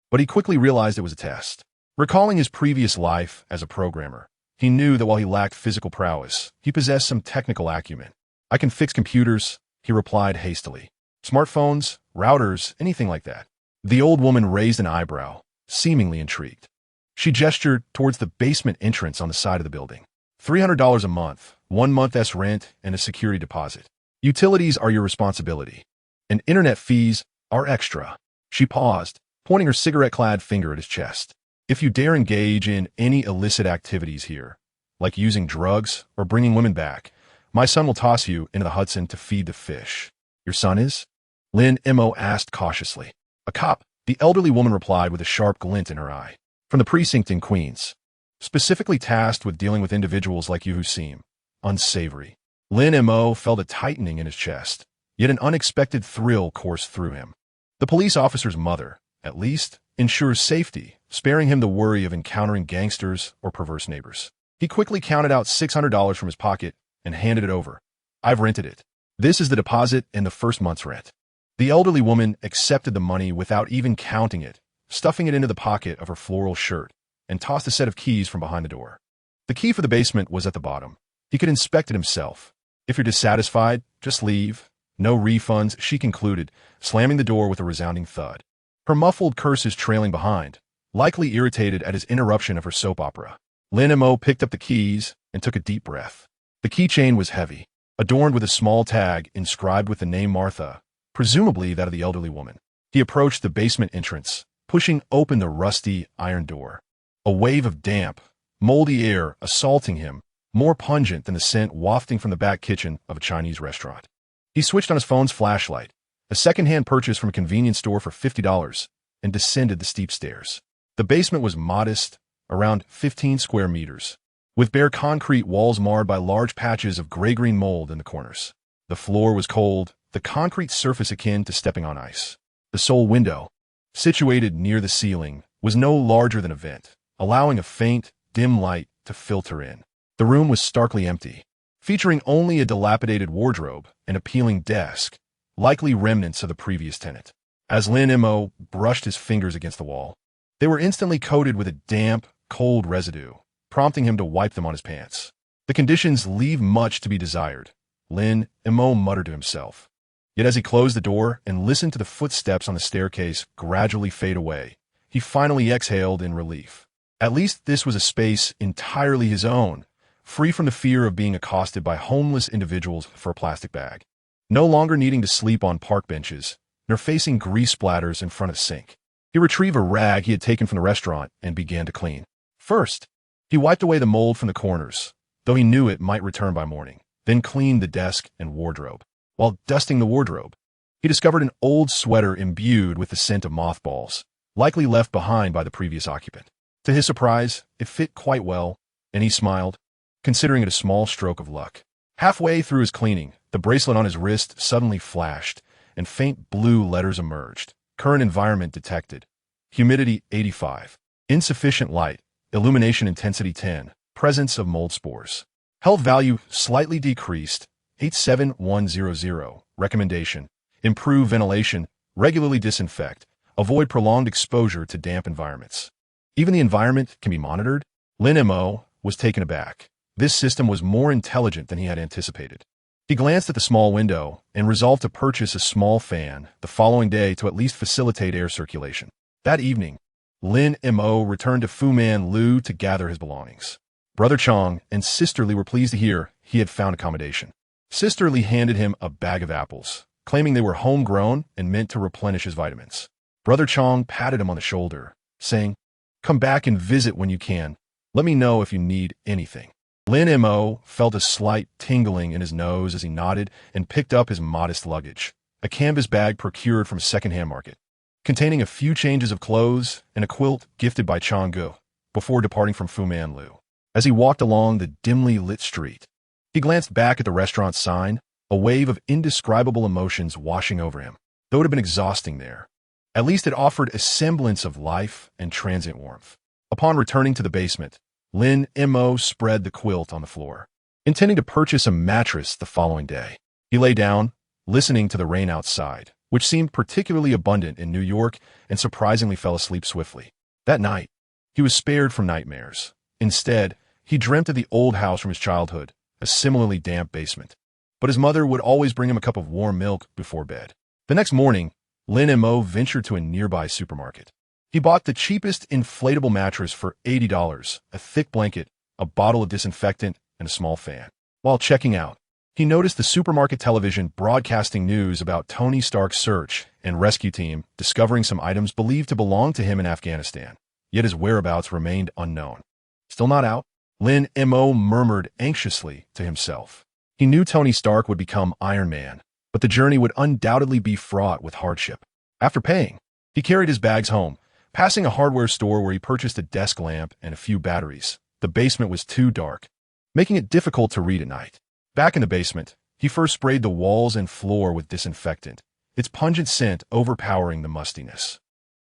but he quickly realized it was a test. Recalling his previous life as a programmer, he knew that while he lacked physical prowess, he possessed some technical acumen. "I can fix computers," he replied hastily. "Smartphones, routers, anything like that." The old woman raised an eyebrow, seemingly intrigued. She gestured towards the basement entrance on the side of the building. $300 a month, 1 month's rent, and a security deposit. Utilities are your responsibility, and internet fees are extra. She paused, pointing her cigarette-clad finger at his chest. "If you dare engage in any illicit activities here, like using drugs or bringing women back, my son will toss you into the Hudson to feed the fish." "Your son is?" Lin Mo asked cautiously. "A cop," the elderly woman replied with a sharp glint in her eye. "From the precinct in Queens, specifically tasked with dealing with individuals like you who seem unsavory." Lin Mo felt a tightening in his chest, yet an unexpected thrill coursed through him. The police officer's mother, at least, ensures safety, sparing him the worry of encountering gangsters or perverse neighbors. He quickly counted out $600 from his pocket and handed it over. "I've rented it. This is the deposit and the first month's rent." The elderly woman accepted the money without even counting it, stuffing it into the pocket of her floral shirt, and tossed a set of keys from behind the door. The key for the basement was at the bottom. He could inspect it himself. "If you're dissatisfied, just leave. No refunds," she concluded, slamming the door with a resounding thud. Her muffled curses trailing behind, likely irritated at his interruption of her soap opera. Lin Mo picked up the keys and took a deep breath. The keychain was heavy, adorned with a small tag inscribed with the name Martha, presumably that of the elderly woman. He approached the basement entrance, pushing open the rusty iron door. A wave of damp, moldy air assaulting him, more pungent than the scent wafting from the back kitchen of a Chinese restaurant. He switched on his phone's flashlight, a second-hand purchase from a convenience store for $50, and descended the steep stairs. The basement was modest, around 15 square meters, with bare concrete walls marred by large patches of gray-green mold in the corners. The floor was cold, the concrete surface akin to stepping on ice. The sole window, situated near the ceiling, was no larger than a vent, allowing a faint, dim light to filter in. The room was starkly empty, featuring only a dilapidated wardrobe and a peeling desk, likely remnants of the previous tenant. As Lin Mo brushed his fingers against the wall, they were instantly coated with a damp, cold residue, prompting him to wipe them on his pants. "The conditions leave much to be desired," Lin Mo muttered to himself. Yet as he closed the door and listened to the footsteps on the staircase gradually fade away, he finally exhaled in relief. At least this was a space entirely his own, free from the fear of being accosted by homeless individuals for a plastic bag. No longer needing to sleep on park benches, nor facing grease splatters in front of the sink. He retrieved a rag he had taken from the restaurant and began to clean. First, he wiped away the mold from the corners, though he knew it might return by morning, then cleaned the desk and wardrobe. While dusting the wardrobe, he discovered an old sweater imbued with the scent of mothballs, likely left behind by the previous occupant. To his surprise, it fit quite well, and he smiled, considering it a small stroke of luck. Halfway through his cleaning, the bracelet on his wrist suddenly flashed, and faint blue letters emerged. Current environment detected. Humidity 85. Insufficient light. Illumination intensity 10. Presence of mold spores. Health value slightly decreased. 87100. Recommendation: improve ventilation, regularly disinfect, avoid prolonged exposure to damp environments. Even the environment can be monitored? Lin Mo was taken aback. This system was more intelligent than he had anticipated. He glanced at the small window and resolved to purchase a small fan the following day to at least facilitate air circulation. That evening, Lin Mo returned to Fu Man Lu to gather his belongings. Brother Chong and Sister Li were pleased to hear he had found accommodation. Sister Li handed him a bag of apples, claiming they were homegrown and meant to replenish his vitamins. Brother Chong patted him on the shoulder, saying, "Come back and visit when you can. Let me know if you need anything." Lin Mo felt a slight tingling in his nose as he nodded and picked up his modest luggage, a canvas bag procured from a second-hand market, containing a few changes of clothes and a quilt gifted by Changgu, before departing from Fu Man Lu. As he walked along the dimly lit street, he glanced back at the restaurant's sign, a wave of indescribable emotions washing over him. Though it had been exhausting there, at least it offered a semblance of life and transient warmth. Upon returning to the basement, Lin Mo spread the quilt on the floor, intending to purchase a mattress the following day. He lay down, listening to the rain outside, which seemed particularly abundant in New York, and surprisingly fell asleep swiftly. That night, he was spared from nightmares. Instead, he dreamt of the old house from his childhood, a similarly damp basement. But his mother would always bring him a cup of warm milk before bed. The next morning, Lin Mo ventured to a nearby supermarket. He bought the cheapest inflatable mattress for $80, a thick blanket, a bottle of disinfectant, and a small fan. While checking out, he noticed the supermarket television broadcasting news about Tony Stark's search and rescue team discovering some items believed to belong to him in Afghanistan, yet his whereabouts remained unknown. Still not out? Lin Mo murmured anxiously to himself. He knew Tony Stark would become Iron Man, but the journey would undoubtedly be fraught with hardship. After paying, he carried his bags home, passing a hardware store where he purchased a desk lamp and a few batteries. The basement was too dark, making it difficult to read at night. Back in the basement, he first sprayed the walls and floor with disinfectant, its pungent scent overpowering the mustiness.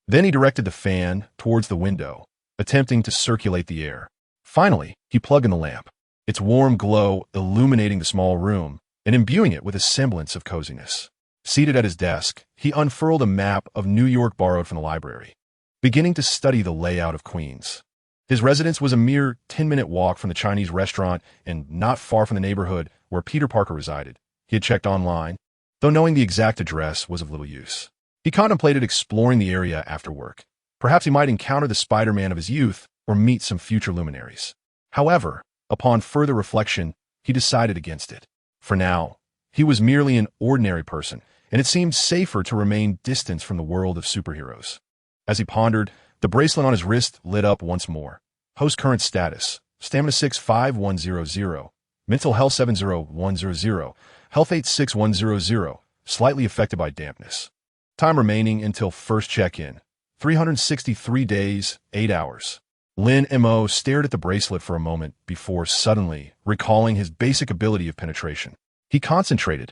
Then he directed the fan towards the window, attempting to circulate the air. Finally, he plugged in the lamp, its warm glow illuminating the small room and imbuing it with a semblance of coziness. Seated at his desk, he unfurled a map of New York borrowed from the library, beginning to study the layout of Queens. His residence was a mere 10-minute walk from the Chinese restaurant and not far from the neighborhood where Peter Parker resided. He had checked online, though knowing the exact address was of little use. He contemplated exploring the area after work. Perhaps he might encounter the Spider-Man of his youth or meet some future luminaries. However, upon further reflection, he decided against it. For now, he was merely an ordinary person, and it seemed safer to remain distant from the world of superheroes. As he pondered, the bracelet on his wrist lit up once more. Host current status: Stamina 65100, Mental Health 70100, Health 86100, slightly affected by dampness. Time remaining until first check-in: 363 days, 8 hours. Lin Mo stared at the bracelet for a moment before suddenly recalling his basic ability of penetration. He concentrated,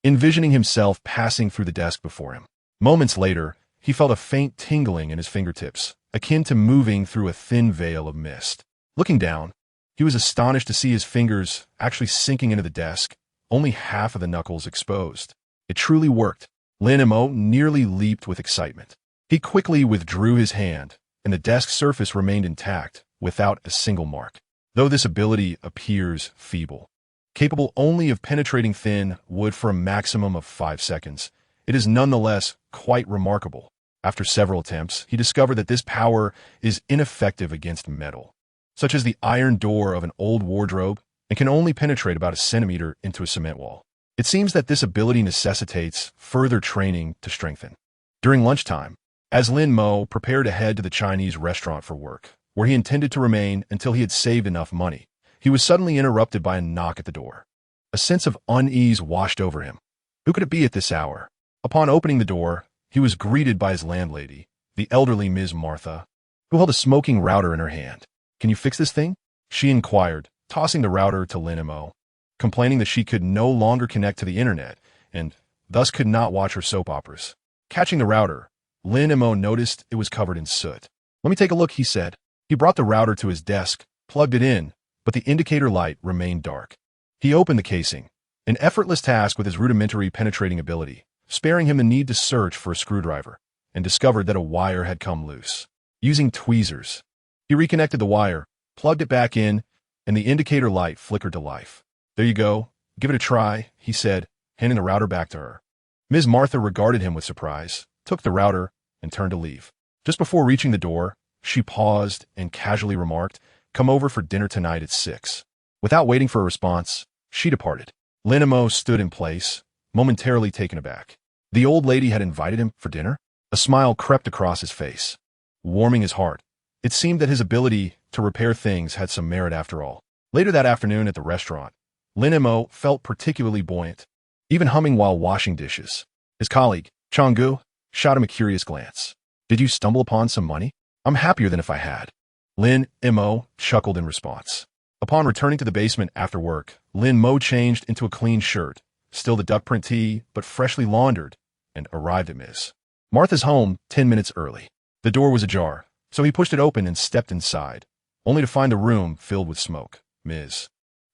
envisioning himself passing through the desk before him. Moments later, he felt a faint tingling in his fingertips, akin to moving through a thin veil of mist. Looking down, he was astonished to see his fingers actually sinking into the desk, only half of the knuckles exposed. It truly worked. Lin Mo nearly leaped with excitement. He quickly withdrew his hand, and the desk surface remained intact, without a single mark. Though this ability appears feeble, capable only of penetrating thin wood for a maximum of 5 seconds, it is nonetheless quite remarkable. After several attempts, he discovered that this power is ineffective against metal, such as the iron door of an old wardrobe, and can only penetrate about a centimeter into a cement wall. It seems that this ability necessitates further training to strengthen. During lunchtime, as Lin Mo prepared to head to the Chinese restaurant for work, where he intended to remain until he had saved enough money, he was suddenly interrupted by a knock at the door. A sense of unease washed over him. Who could it be at this hour? Upon opening the door, he was greeted by his landlady, the elderly Ms. Martha, who held a smoking router in her hand. "Can you fix this thing?" she inquired, tossing the router to Lin Mo, complaining that she could no longer connect to the internet and thus could not watch her soap operas. Catching the router, Lin Mo noticed it was covered in soot. "Let me take a look," he said. He brought the router to his desk, plugged it in, but the indicator light remained dark. He opened the casing, an effortless task with his rudimentary penetrating ability, sparing him the need to search for a screwdriver, and discovered that a wire had come loose. Using tweezers, he reconnected the wire, plugged it back in, and the indicator light flickered to life. "There you go. Give it a try," he said, handing the router back to her. Ms. Martha regarded him with surprise, took the router, and turned to leave. Just before reaching the door, she paused and casually remarked, "Come over for dinner tonight at 6. Without waiting for a response, she departed. Lin Mo stood in place, momentarily taken aback. The old lady had invited him for dinner? A smile crept across his face, warming his heart. It seemed that his ability to repair things had some merit after all. Later that afternoon at the restaurant, Lin Mo felt particularly buoyant, even humming while washing dishes. His colleague, Changgu, shot him a curious glance. "Did you stumble upon some money? I'm happier than if I had." Lin Mo chuckled in response. Upon returning to the basement after work, Lin Mo changed into a clean shirt, still the duck print tee, but freshly laundered, and arrived at Ms. Martha's home 10 minutes early. The door was ajar, so he pushed it open and stepped inside, only to find the room filled with smoke. Ms.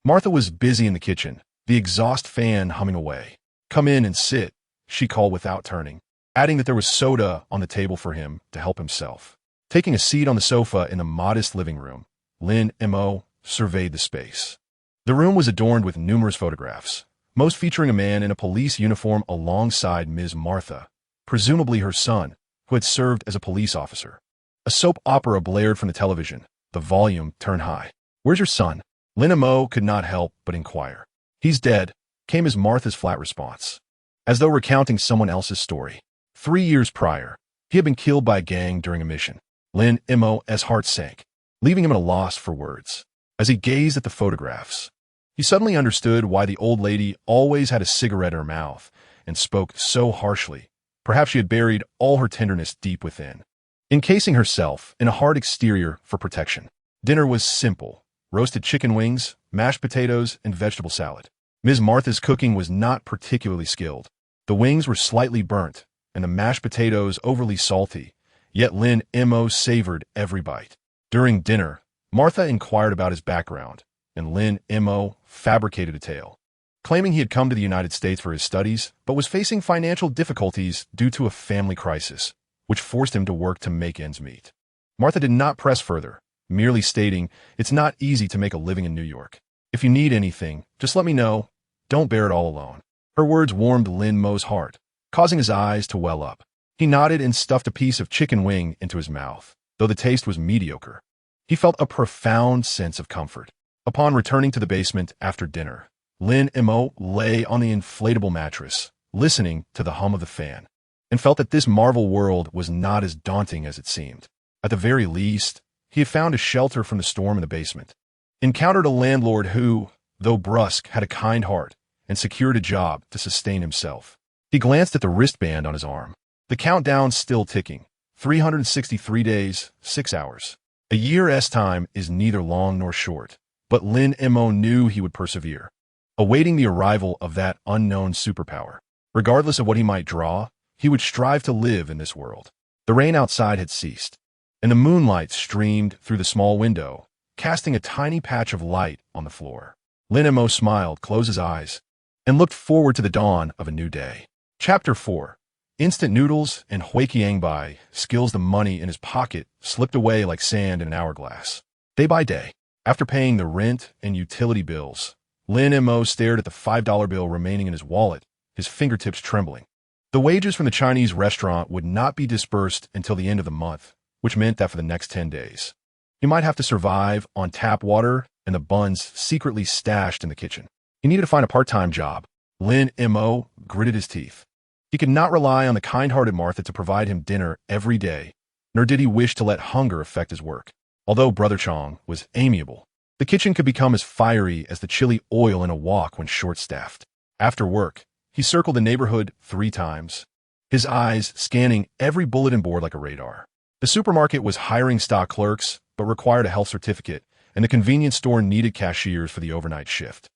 Martha was busy in the kitchen, the exhaust fan humming away. "Come in and sit," she called without turning, adding that there was soda on the table for him to help himself. Taking a seat on the sofa in the modest living room, Lin Mo surveyed the space. The room was adorned with numerous photographs, most featuring a man in a police uniform alongside Ms. Martha, presumably her son, who had served as a police officer. A soap opera blared from the television, the volume turned high. "Where's your son?" Lin Mo could not help but inquire. "He's dead," came as Martha's flat response, as though recounting someone else's story. 3 years prior, he had been killed by a gang during a mission. Lin Mo's heart sank, leaving him at a loss for words. As he gazed at the photographs, he suddenly understood why the old lady always had a cigarette in her mouth and spoke so harshly. Perhaps she had buried all her tenderness deep within, encasing herself in a hard exterior for protection. Dinner was simple: roasted chicken wings, mashed potatoes, and vegetable salad. Ms. Martha's cooking was not particularly skilled. The wings were slightly burnt, and the mashed potatoes overly salty, yet Lin Mo savored every bite. During dinner, Martha inquired about his background, and Lin Mo fabricated a tale, claiming he had come to the United States for his studies, but was facing financial difficulties due to a family crisis, which forced him to work to make ends meet. Martha did not press further, merely stating, "It's not easy to make a living in New York. If you need anything, just let me know. Don't bear it all alone." Her words warmed Lin Mo's heart, causing his eyes to well up. He nodded and stuffed a piece of chicken wing into his mouth, though the taste was mediocre. He felt a profound sense of comfort. Upon returning to the basement after dinner, Lin Mo lay on the inflatable mattress, listening to the hum of the fan, and felt that this Marvel world was not as daunting as it seemed. At the very least, he had found a shelter from the storm in the basement, encountered a landlord who, though brusque, had a kind heart, and secured a job to sustain himself. He glanced at the wristband on his arm. The countdown still ticking. 363 days, 6 hours. A year's time is neither long nor short, but Lin Mo knew he would persevere, awaiting the arrival of that unknown superpower. Regardless of what he might draw, he would strive to live in this world. The rain outside had ceased, and the moonlight streamed through the small window, casting a tiny patch of light on the floor. Lin Mo smiled, closed his eyes, and looked forward to the dawn of a new day. Chapter 4. Instant noodles and Huiqiangbai skills. The money in his pocket slipped away like sand in an hourglass. Day by day, after paying the rent and utility bills, Lin Mo stared at the $5 bill remaining in his wallet, his fingertips trembling. The wages from the Chinese restaurant would not be disbursed until the end of the month, which meant that for the next 10 days, he might have to survive on tap water and the buns secretly stashed in the kitchen. He needed to find a part-time job. Lin Mo gritted his teeth. He could not rely on the kind-hearted Martha to provide him dinner every day, nor did he wish to let hunger affect his work. Although Brother Chong was amiable, the kitchen could become as fiery as the chili oil in a wok when short-staffed. After work, he circled the neighborhood 3 times, his eyes scanning every bulletin board like a radar. The supermarket was hiring stock clerks, but required a health certificate, and the convenience store needed cashiers for the overnight shift.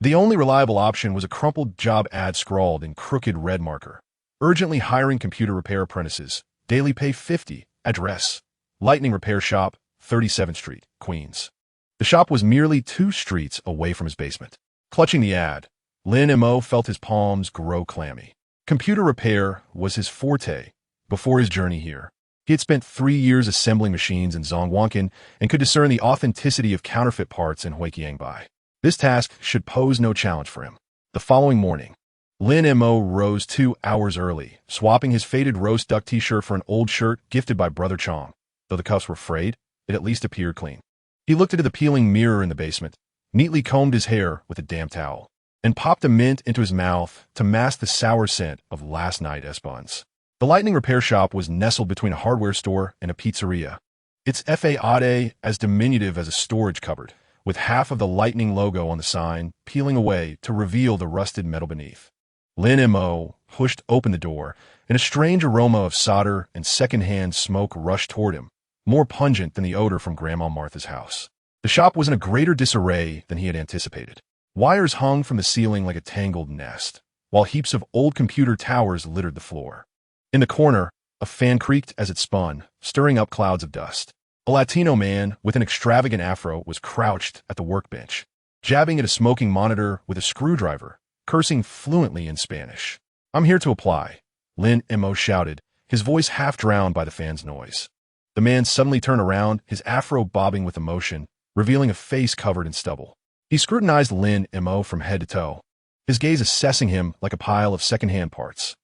The only reliable option was a crumpled job ad scrawled in crooked red marker. Urgently hiring computer repair apprentices. Daily pay $50. Address: Lightning Repair Shop, 37th Street, Queens. The shop was merely 2 streets away from his basement. Clutching the ad, Lin Mo felt his palms grow clammy. Computer repair was his forte before his journey here. He had spent 3 years assembling machines in Zhongwankan and could discern the authenticity of counterfeit parts in Huiqiangbai. This task should pose no challenge for him. The following morning, Lin Mo rose 2 hours early, swapping his faded roast duck t-shirt for an old shirt gifted by Brother Chong. Though the cuffs were frayed, it at least appeared clean. He looked into the peeling mirror in the basement, neatly combed his hair with a damp towel, and popped a mint into his mouth to mask the sour scent of last night's buns. The Lightning Repair Shop was nestled between a hardware store and a pizzeria. Its facade as diminutive as a storage cupboard, with half of the Lightning logo on the sign peeling away to reveal the rusted metal beneath. Lin Mo pushed open the door, and a strange aroma of solder and second-hand smoke rushed toward him, more pungent than the odor from Grandma Martha's house. The shop was in a greater disarray than he had anticipated. Wires hung from the ceiling like a tangled nest, while heaps of old computer towers littered the floor. In the corner, a fan creaked as it spun, stirring up clouds of dust. A Latino man with an extravagant afro was crouched at the workbench, jabbing at a smoking monitor with a screwdriver, cursing fluently in Spanish. "I'm here to apply," Lin Mo shouted, his voice half drowned by the fan's noise. The man suddenly turned around, his afro bobbing with emotion, revealing a face covered in stubble. He scrutinized Lin Mo from head to toe, his gaze assessing him like a pile of second-hand parts.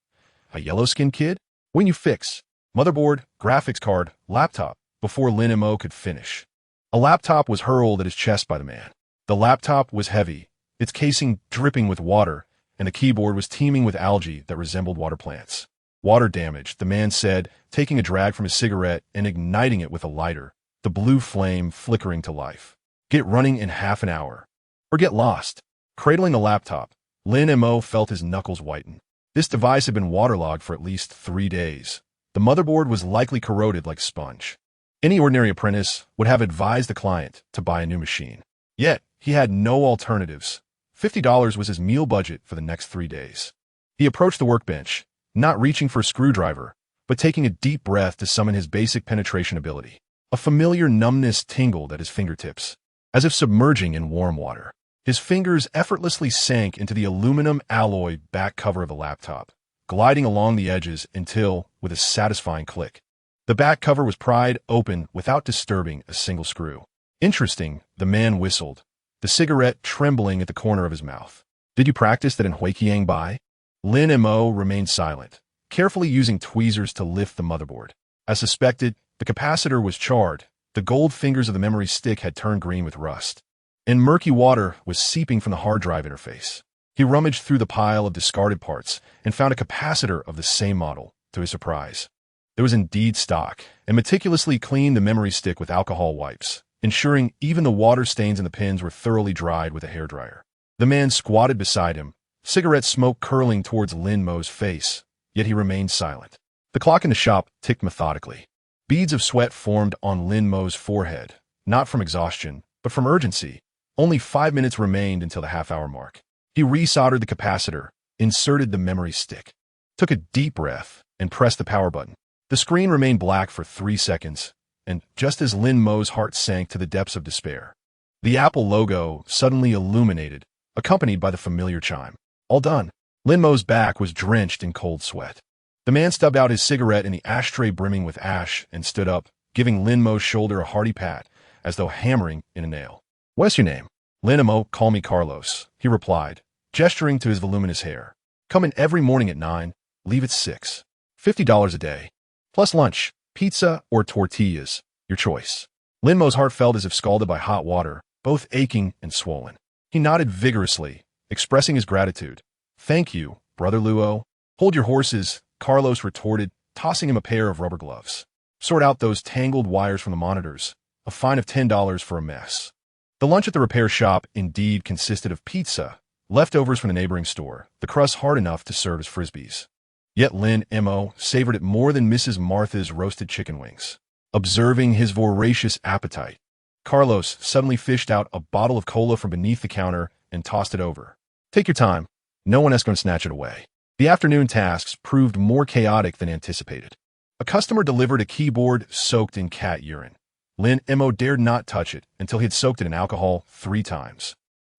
"A yellow-skinned kid? When you fix? Motherboard, graphics card, laptop," before Lin Mo could finish. A laptop was hurled at his chest by the man. The laptop was heavy, its casing dripping with water, and the keyboard was teeming with algae that resembled water plants. "Water damage," the man said, taking a drag from his cigarette and igniting it with a lighter, the blue flame flickering to life. "Get running in half an hour. Or get lost." Cradling the laptop, Lin Mo felt his knuckles whiten. This device had been waterlogged for at least 3 days. The motherboard was likely corroded like sponge. Any ordinary apprentice would have advised the client to buy a new machine. Yet, he had no alternatives. $50 was his meal budget for the next 3 days. He approached the workbench, not reaching for a screwdriver, but taking a deep breath to summon his basic penetration ability. A familiar numbness tingled at his fingertips, as if submerging in warm water. His fingers effortlessly sank into the aluminum alloy back cover of the laptop, gliding along the edges until, with a satisfying click, the back cover was pried open without disturbing a single screw. Interesting, the man whistled, the cigarette trembling at the corner of his mouth. Did you practice that in Huiqiang Bai? Lin Mo remained silent, carefully using tweezers to lift the motherboard. As suspected, the capacitor was charred. The gold fingers of the memory stick had turned green with rust, and murky water was seeping from the hard drive interface. He rummaged through the pile of discarded parts and found a capacitor of the same model, to his surprise. There was indeed stock, and meticulously cleaned the memory stick with alcohol wipes, ensuring even the water stains in the pins were thoroughly dried with a hairdryer. The man squatted beside him, cigarette smoke curling towards Lin Mo's face, yet he remained silent. The clock in the shop ticked methodically. Beads of sweat formed on Lin Mo's forehead, not from exhaustion, but from urgency. Only 5 minutes remained until the half-hour mark. He resoldered the capacitor, inserted the memory stick, took a deep breath, and pressed the power button. The screen remained black for 3 seconds, and just as Lin Mo's heart sank to the depths of despair, the Apple logo suddenly illuminated, accompanied by the familiar chime. All done. Lin Mo's back was drenched in cold sweat. The man stubbed out his cigarette in the ashtray brimming with ash and stood up, giving Lin Mo's shoulder a hearty pat, as though hammering in a nail. What's your name? Lin Mo, call me Carlos, he replied, gesturing to his voluminous hair. Come in every morning at 9, leave at 6. $50 a day. Plus lunch, pizza or tortillas, your choice. Lin Mo's heart felt as if scalded by hot water, both aching and swollen. He nodded vigorously, expressing his gratitude. Thank you, Brother Luo. Hold your horses, Carlos retorted, tossing him a pair of rubber gloves. Sort out those tangled wires from the monitors. A fine of $10 for a mess. The lunch at the repair shop indeed consisted of pizza, leftovers from the neighboring store, the crust hard enough to serve as frisbees. Yet Lin Mo savored it more than Mrs. Martha's roasted chicken wings. Observing his voracious appetite, Carlos suddenly fished out a bottle of cola from beneath the counter and tossed it over. Take your time. No one is going to snatch it away. The afternoon tasks proved more chaotic than anticipated. A customer delivered a keyboard soaked in cat urine. Lin Mo dared not touch it until he had soaked it in alcohol 3 times.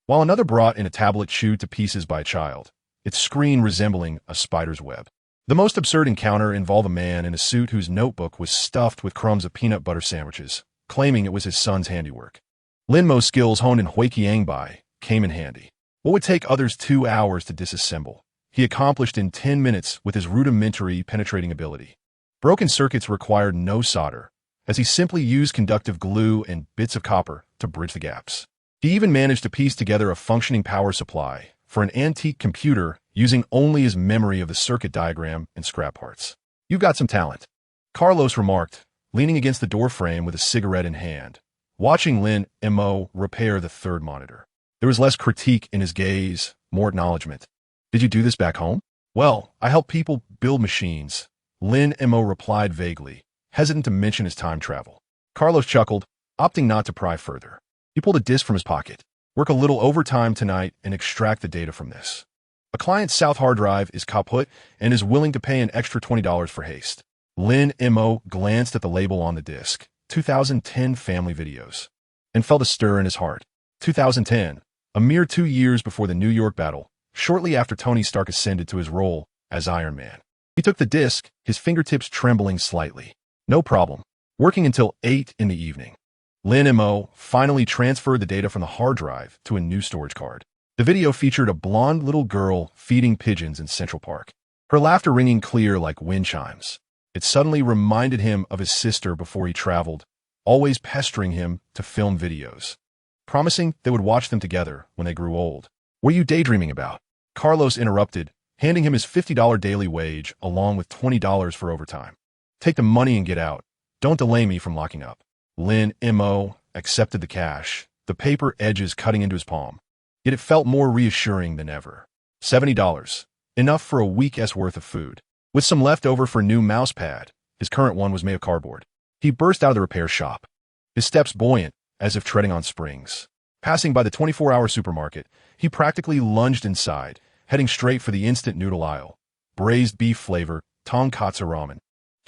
While another brought in a tablet chewed to pieces by a child, its screen resembling a spider's web. The most absurd encounter involved a man in a suit whose notebook was stuffed with crumbs of peanut butter sandwiches, claiming it was his son's handiwork. Lin Mo's skills honed in Huiqiang Bai came in handy. What would take others 2 hours to disassemble, he accomplished in 10 minutes with his rudimentary penetrating ability. Broken circuits required no solder, as he simply used conductive glue and bits of copper to bridge the gaps. He even managed to piece together a functioning power supply for an antique computer using only his memory of the circuit diagram and scrap parts. You've got some talent, Carlos remarked, leaning against the door frame with a cigarette in hand, watching Lin Mo repair the third monitor. There was less critique in his gaze, more acknowledgement. Did you do this back home? Well, I help people build machines, Lin Mo replied vaguely, hesitant to mention his time travel. Carlos chuckled, opting not to pry further. He pulled a disk from his pocket. Work a little overtime tonight and extract the data from this. A client's South hard drive is kaput and is willing to pay an extra $20 for haste. Lin Mo glanced at the label on the disk, 2010 family videos, and felt a stir in his heart. 2010, a mere 2 years before the New York battle, shortly after Tony Stark ascended to his role as Iron Man. He took the disk, his fingertips trembling slightly. No problem. Working until 8 in the evening. Lin Mo finally transferred the data from the hard drive to a new storage card. The video featured a blonde little girl feeding pigeons in Central Park, her laughter ringing clear like wind chimes. It suddenly reminded him of his sister before he traveled, always pestering him to film videos, promising they would watch them together when they grew old. What are you daydreaming about? Carlos interrupted, handing him his $50 daily wage along with $20 for overtime. Take the money and get out. Don't delay me from locking up. Lin Mo accepted the cash, the paper edges cutting into his palm. Yet it felt more reassuring than ever. $70, enough for a week's worth of food. With some leftover for a new mouse pad, his current one was made of cardboard. He burst out of the repair shop, his steps buoyant as if treading on springs. Passing by the 24-hour supermarket, he practically lunged inside, heading straight for the instant noodle aisle. Braised beef flavor, tonkatsu ramen.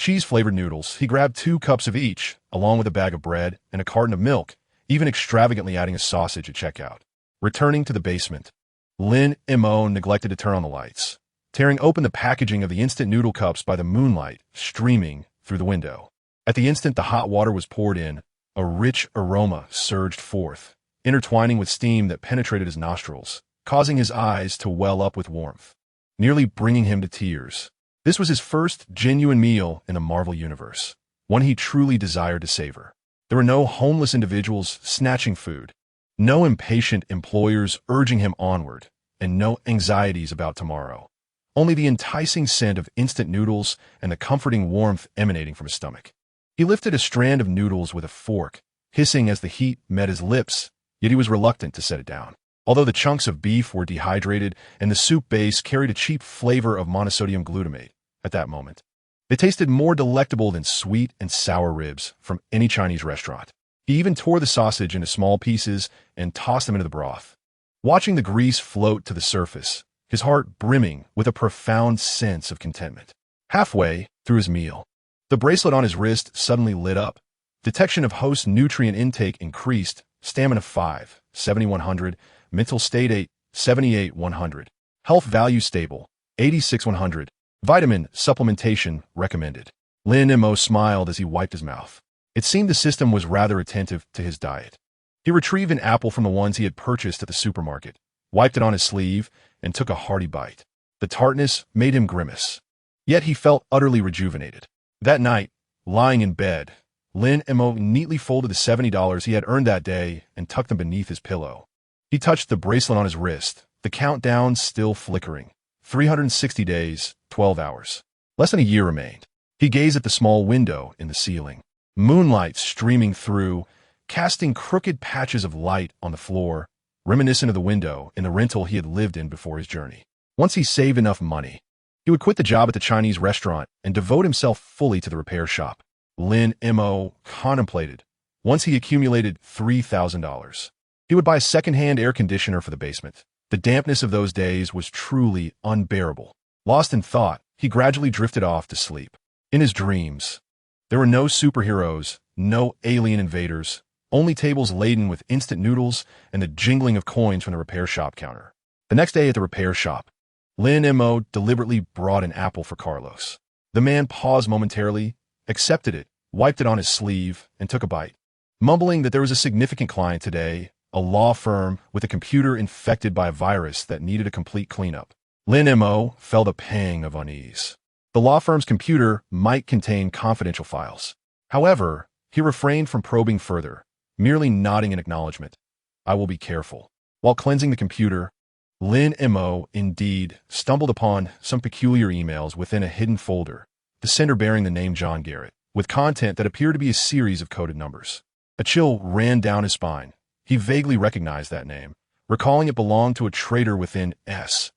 cheese-flavored noodles. He grabbed 2 cups of each, along with a bag of bread and a carton of milk, even extravagantly adding a sausage at checkout. Returning to the basement, Lin Mo neglected to turn on the lights, tearing open the packaging of the instant noodle cups by the moonlight streaming through the window. At the instant the hot water was poured in, a rich aroma surged forth, intertwining with steam that penetrated his nostrils, causing his eyes to well up with warmth, nearly bringing him to tears. This was his first genuine meal in the Marvel Universe, one he truly desired to savor. There were no homeless individuals snatching food, no impatient employers urging him onward, and no anxieties about tomorrow. Only the enticing scent of instant noodles and the comforting warmth emanating from his stomach. He lifted a strand of noodles with a fork, hissing as the heat met his lips, yet he was reluctant to set it down. Although the chunks of beef were dehydrated and the soup base carried a cheap flavor of monosodium glutamate at that moment, they tasted more delectable than sweet and sour ribs from any Chinese restaurant. He even tore the sausage into small pieces and tossed them into the broth, watching the grease float to the surface, his heart brimming with a profound sense of contentment. Halfway through his meal, the bracelet on his wrist suddenly lit up. Detection of host nutrient intake increased, stamina 5, 7100, mental state 8, 78-100, health value stable, 86-100, vitamin supplementation recommended. Lin Mo smiled as he wiped his mouth. It seemed the system was rather attentive to his diet. He retrieved an apple from the ones he had purchased at the supermarket, wiped it on his sleeve, and took a hearty bite. The tartness made him grimace. Yet he felt utterly rejuvenated. That night, lying in bed, Lin Mo neatly folded the $70 he had earned that day and tucked them beneath his pillow. He touched the bracelet on his wrist, the countdown still flickering. 360 days, 12 hours. Less than a year remained. He gazed at the small window in the ceiling, moonlight streaming through, casting crooked patches of light on the floor, reminiscent of the window in the rental he had lived in before his journey. Once he saved enough money, he would quit the job at the Chinese restaurant and devote himself fully to the repair shop. Lin Mo contemplated. Once he accumulated $3,000, he would buy a second-hand air conditioner for the basement. The dampness of those days was truly unbearable. Lost in thought, he gradually drifted off to sleep. In his dreams, there were no superheroes, no alien invaders, only tables laden with instant noodles and the jingling of coins from the repair shop counter. The next day at the repair shop, Lin Mo deliberately brought an apple for Carlos. The man paused momentarily, accepted it, wiped it on his sleeve, and took a bite, mumbling that there was a significant client today, a law firm with a computer infected by a virus that needed a complete cleanup. Lin Mo felt a pang of unease. The law firm's computer might contain confidential files. However, he refrained from probing further, merely nodding in acknowledgement. I will be careful. While cleansing the computer, Lin Mo indeed stumbled upon some peculiar emails within a hidden folder, the sender bearing the name John Garrett, with content that appeared to be a series of coded numbers. A chill ran down his spine. He vaguely recognized that name, recalling it belonged to a traitor within S.H.L.D.,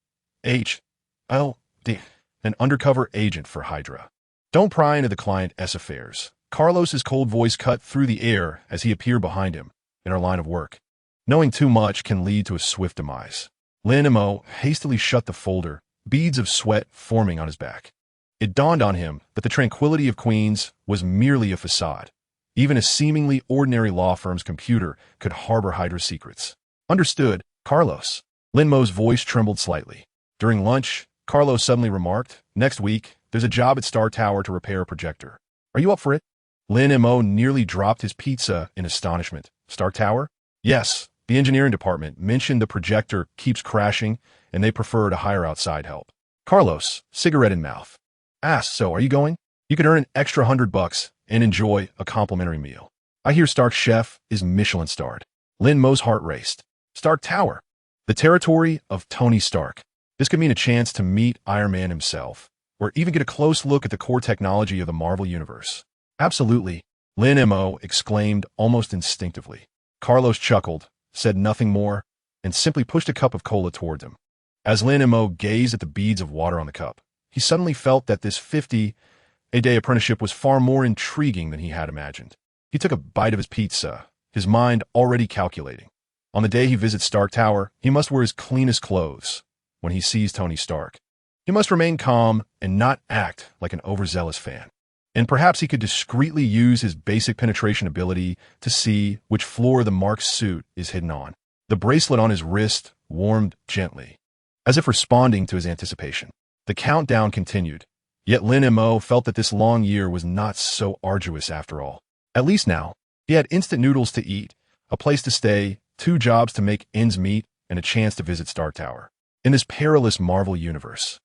an undercover agent for Hydra. Don't pry into the Client S affairs. Carlos's cold voice cut through the air as he appeared behind him in our line of work. Knowing too much can lead to a swift demise. Lin Mo hastily shut the folder, beads of sweat forming on his back. It dawned on him that the tranquility of Queens was merely a facade. Even a seemingly ordinary law firm's computer could harbor Hydra secrets. Understood, Carlos. Lin Mo's voice trembled slightly. During lunch, Carlos suddenly remarked, next week, there's a job at Star Tower to repair a projector. Are you up for it? Lin Mo nearly dropped his pizza in astonishment. Star Tower? Yes, the engineering department mentioned the projector keeps crashing and they prefer to hire outside help. Carlos, cigarette in mouth, asked, so are you going? You could earn an extra $100 and enjoy a complimentary meal. I hear Stark's chef is Michelin starred. Lin Mo's heart raced. Stark Tower, the territory of Tony Stark. This could mean a chance to meet Iron Man himself, or even get a close look at the core technology of the Marvel Universe. Absolutely, Lin Mo exclaimed almost instinctively. Carlos chuckled, said nothing more, and simply pushed a cup of cola toward him. As Lin Mo gazed at the beads of water on the cup, he suddenly felt that this 50-a-day apprenticeship was far more intriguing than he had imagined. He took a bite of his pizza, his mind already calculating. On the day he visits Stark Tower, he must wear his cleanest clothes. When he sees Tony Stark, he must remain calm and not act like an overzealous fan. And perhaps he could discreetly use his basic penetration ability to see which floor the Mark's suit is hidden on. The bracelet on his wrist warmed gently, as if responding to his anticipation. The countdown continued, yet Lin Mo felt that this long year was not so arduous after all. At least now, he had instant noodles to eat, a place to stay, 2 jobs to make ends meet, and a chance to visit Star Tower. In this perilous Marvel universe,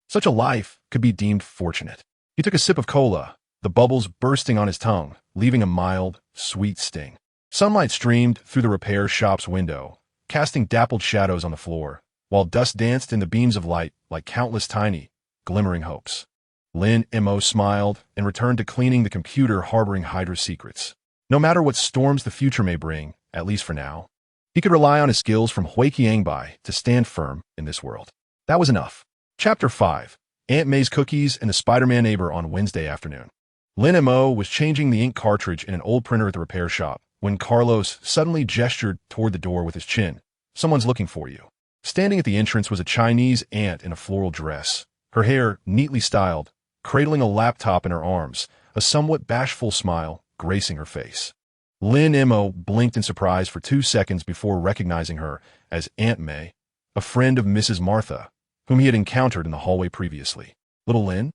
such a life could be deemed fortunate. He took a sip of cola, the bubbles bursting on his tongue, leaving a mild, sweet sting. Sunlight streamed through the repair shop's window, casting dappled shadows on the floor, while dust danced in the beams of light like countless tiny, glimmering hopes. Lin Mo smiled and returned to cleaning the computer harboring Hydra's secrets. No matter what storms the future may bring, at least for now, he could rely on his skills from Bai to stand firm in this world. That was enough. Chapter 5. Aunt May's Cookies and the Spider-Man Neighbor on Wednesday afternoon. Lin Mo was changing the ink cartridge in an old printer at the repair shop when Carlos suddenly gestured toward the door with his chin. Someone's looking for you. Standing at the entrance was a Chinese aunt in a floral dress, her hair neatly styled, cradling a laptop in her arms, a somewhat bashful smile gracing her face. Lin Mo blinked in surprise for 2 seconds before recognizing her as Aunt May, a friend of Mrs. Martha, whom he had encountered in the hallway previously. Little Lin?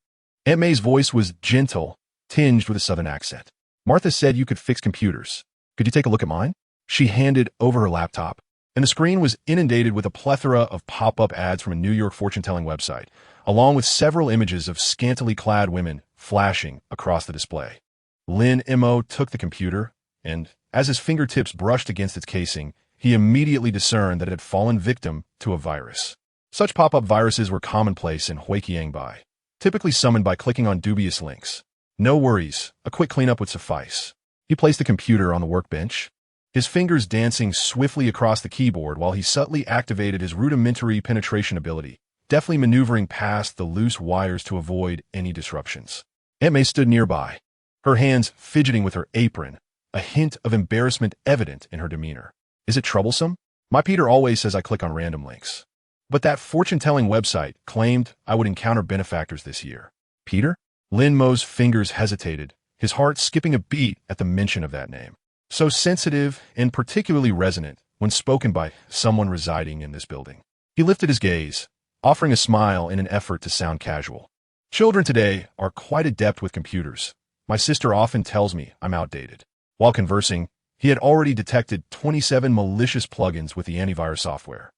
Aunt May's voice was gentle, tinged with a southern accent. Martha said you could fix computers. Could you take a look at mine? She handed over her laptop, and the screen was inundated with a plethora of pop-up ads from a New York fortune-telling website, along with several images of scantily clad women flashing across the display. Lin Mo took the computer, and, as his fingertips brushed against its casing, he immediately discerned that it had fallen victim to a virus. Such pop-up viruses were commonplace in Bai, typically summoned by clicking on dubious links. No worries, a quick cleanup would suffice. He placed the computer on the workbench, his fingers dancing swiftly across the keyboard while he subtly activated his rudimentary penetration ability, deftly maneuvering past the loose wires to avoid any disruptions. Aunt May stood nearby, her hands fidgeting with her apron, a hint of embarrassment evident in her demeanor. Is it troublesome? My Peter always says I click on random links. But that fortune-telling website claimed I would encounter benefactors this year. Peter? Lin Mo's fingers hesitated, his heart skipping a beat at the mention of that name. So sensitive and particularly resonant when spoken by someone residing in this building. He lifted his gaze, offering a smile in an effort to sound casual. Children today are quite adept with computers. My sister often tells me I'm outdated. While conversing, he had already detected 27 malicious plugins with the antivirus software.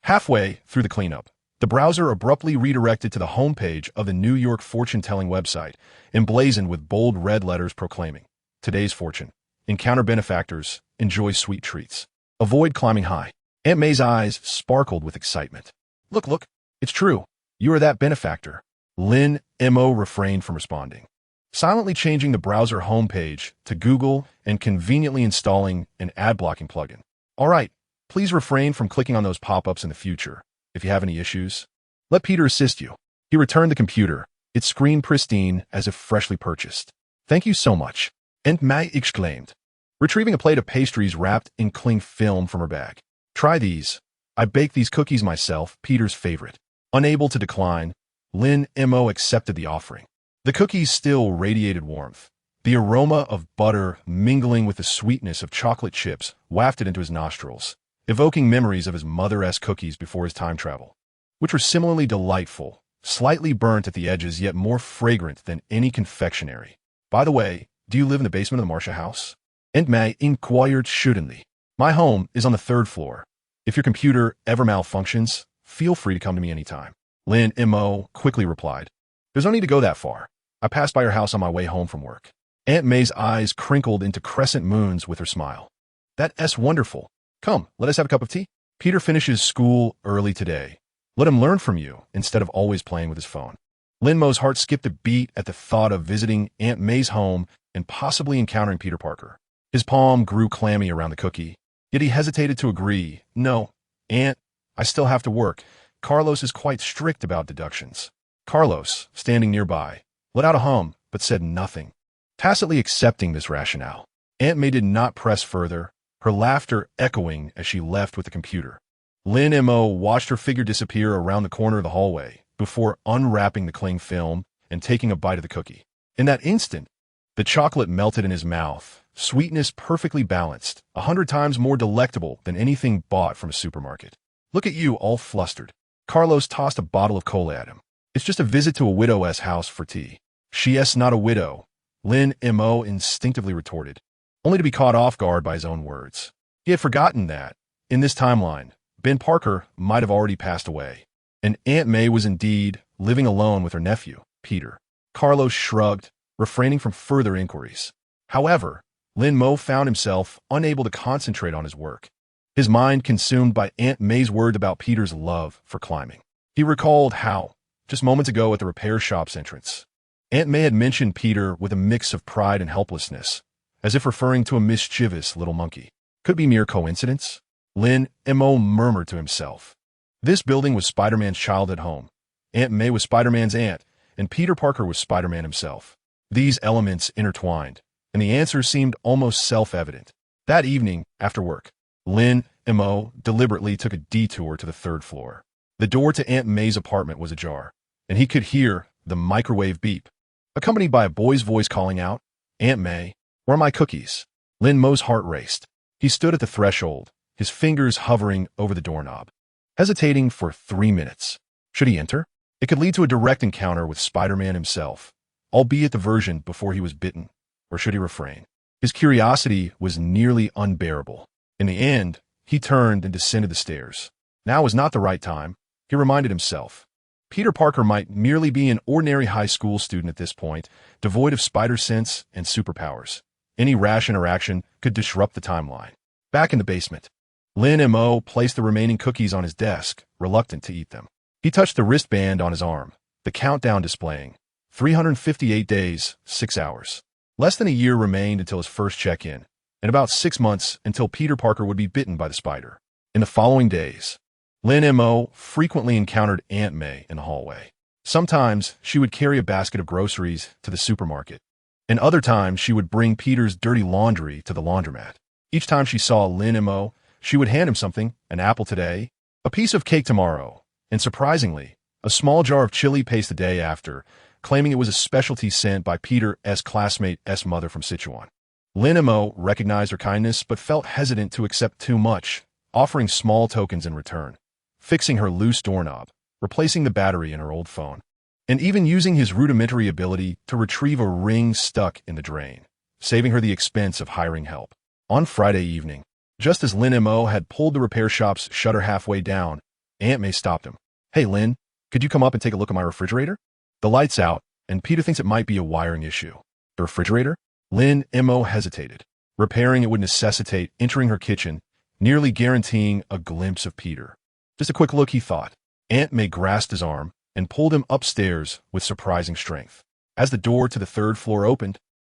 Halfway through the cleanup, the browser abruptly redirected to the homepage of the New York fortune-telling website, emblazoned with bold red letters proclaiming, "Today's fortune. Encounter benefactors. Enjoy sweet treats. Avoid climbing high." Aunt May's eyes sparkled with excitement. Look, it's true. You are that benefactor." Lin Mo refrained from responding, silently changing the browser homepage to Google and conveniently installing an ad-blocking plugin. All right, please refrain from clicking on those pop-ups in the future. If you have any issues, let Peter assist you. He returned the computer, its screen pristine as if freshly purchased. "Thank you so much," Aunt May exclaimed, retrieving a plate of pastries wrapped in cling film from her bag. "Try these. I baked these cookies myself, Peter's favorite." Unable to decline, Lin Mo accepted the offering. The cookies still radiated warmth. The aroma of butter mingling with the sweetness of chocolate chips wafted into his nostrils, evoking memories of his mother-esque cookies before his time travel, which were similarly delightful, slightly burnt at the edges yet more fragrant than any confectionery. "By the way, do you live in the basement of the Marcia house?" Aunt May inquired shootingly. "My home is on the 3rd floor. If your computer ever malfunctions, feel free to come to me anytime." Lin Mo quickly replied, "There's no need to go that far. I passed by your house on my way home from work." Aunt May's eyes crinkled into crescent moons with her smile. "That's wonderful. Come, let us have a cup of tea." Peter finishes school early today. Let him learn from you instead of always playing with his phone. Lin Mo's heart skipped a beat at the thought of visiting Aunt May's home and possibly encountering Peter Parker. His palm grew clammy around the cookie, yet he hesitated to agree. "No, Aunt, I still have to work. Carlos is quite strict about deductions." Carlos, standing nearby, let out a hum, but said nothing, tacitly accepting this rationale. Aunt May did not press further, her laughter echoing as she left with the computer. Lin Mo watched her figure disappear around the corner of the hallway before unwrapping the cling film and taking a bite of the cookie. In that instant, the chocolate melted in his mouth, sweetness perfectly balanced, 100 times more delectable than anything bought from a supermarket. Look at you, all flustered. Carlos tossed a bottle of cola at him. It's just a visit to a widow's house for tea. She's not a widow, Lin Mo instinctively retorted, only to be caught off guard by his own words. He had forgotten that, in this timeline, Ben Parker might have already passed away, and Aunt May was indeed living alone with her nephew, Peter. Carlos shrugged, refraining from further inquiries. However, Lin Mo found himself unable to concentrate on his work, his mind consumed by Aunt May's word about Peter's love for climbing. He recalled how, just moments ago at the repair shop's entrance, Aunt May had mentioned Peter with a mix of pride and helplessness, as if referring to a mischievous little monkey. Could it be mere coincidence? Lin Mo murmured to himself. This building was Spider-Man's childhood home. Aunt May was Spider-Man's aunt, and Peter Parker was Spider-Man himself. These elements intertwined, and the answer seemed almost self-evident. That evening, after work, Lin Mo deliberately took a detour to the 3rd floor. The door to Aunt May's apartment was ajar, and he could hear the microwave beep, accompanied by a boy's voice calling out, "Aunt May, where are my cookies?" Lin Mo's heart raced. He stood at the threshold, his fingers hovering over the doorknob, hesitating for 3 minutes. Should he enter? It could lead to a direct encounter with Spider-Man himself, albeit the version before he was bitten. Or should he refrain? His curiosity was nearly unbearable. In the end, he turned and descended the stairs. Now was not the right time, he reminded himself. Peter Parker might merely be an ordinary high school student at this point, devoid of spider sense and superpowers. Any rash interaction could disrupt the timeline. Back in the basement, Lin Mo placed the remaining cookies on his desk, reluctant to eat them. He touched the wristband on his arm, the countdown displaying 358 days, 6 hours. Less than a year remained until his first check-in, and about 6 months until Peter Parker would be bitten by the spider. In the following days, Lin Mo frequently encountered Aunt May in the hallway. Sometimes she would carry a basket of groceries to the supermarket, and other times she would bring Peter's dirty laundry to the laundromat. Each time she saw Lin Mo, she would hand him something: an apple today, a piece of cake tomorrow, and surprisingly, a small jar of chili paste the day after, claiming it was a specialty sent by Peter's classmate's mother from Sichuan. Lin Mo recognized her kindness but felt hesitant to accept too much, offering small tokens in return, fixing her loose doorknob, replacing the battery in her old phone, and even using his rudimentary ability to retrieve a ring stuck in the drain, saving her the expense of hiring help. On Friday evening, just as Lin Mo had pulled the repair shop's shutter halfway down, Aunt May stopped him. "Hey, Lin, could you come up and take a look at my refrigerator? The light's out, and Peter thinks it might be a wiring issue." The refrigerator? Lin Mo hesitated. Repairing it would necessitate entering her kitchen, nearly guaranteeing a glimpse of Peter. Just a quick look, he thought. Aunt May grasped his arm and pulled him upstairs with surprising strength. As the door to the 3rd floor opened,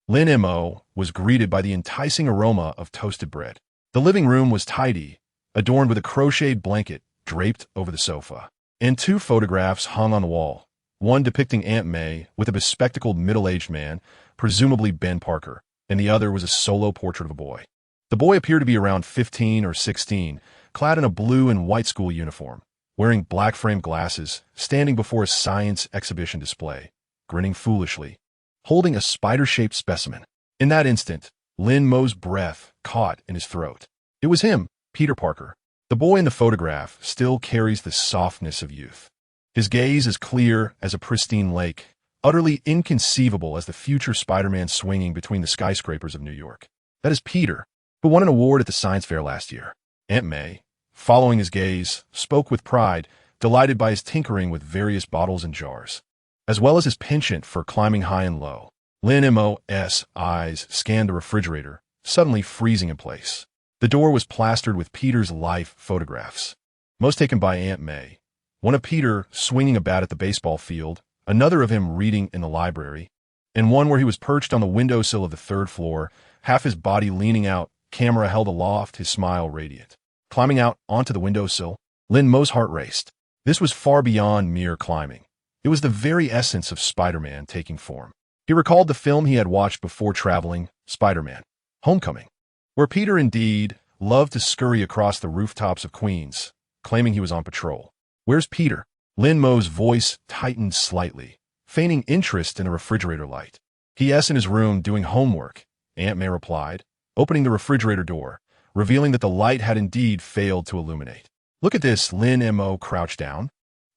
Lin Mo was greeted by the enticing aroma of toasted bread. The living room was tidy, adorned with a crocheted blanket draped over the sofa, and 2 photographs hung on the wall, one depicting Aunt May with a bespectacled middle-aged man, presumably Ben Parker, and the other was a solo portrait of a boy. The boy appeared to be around 15 or 16, clad in a blue and white school uniform, wearing black-framed glasses, standing before a science exhibition display, grinning foolishly, holding a spider-shaped specimen. In that instant, Lin Mo's breath caught in his throat. It was him, Peter Parker. The boy in the photograph still carries the softness of youth. His gaze is clear as a pristine lake, utterly inconceivable as the future Spider-Man swinging between the skyscrapers of New York. That is Peter, who won an award at the science fair last year. Aunt May, following his gaze, spoke with pride, delighted by his tinkering with various bottles and jars, as well as his penchant for climbing high and low. Lin Mo's eyes scanned the refrigerator, suddenly freezing in place. The door was plastered with Peter's life photographs, most taken by Aunt May. One of Peter swinging a bat at the baseball field, another of him reading in the library, and one where he was perched on the windowsill of the 3rd floor, half his body leaning out, camera held aloft, his smile radiant. Climbing out onto the windowsill, Lin Mo's heart raced. This was far beyond mere climbing. It was the very essence of Spider-Man taking form. He recalled the film he had watched before traveling, Spider-Man: Homecoming, where Peter indeed loved to scurry across the rooftops of Queens, claiming he was on patrol. "Where's Peter?" Lin Mo's voice tightened slightly, feigning interest in a refrigerator light. "P.S. in his room doing homework," Aunt May replied, opening the refrigerator door, revealing that the light had indeed failed to illuminate. "Look at this," Lin Mo crouched down,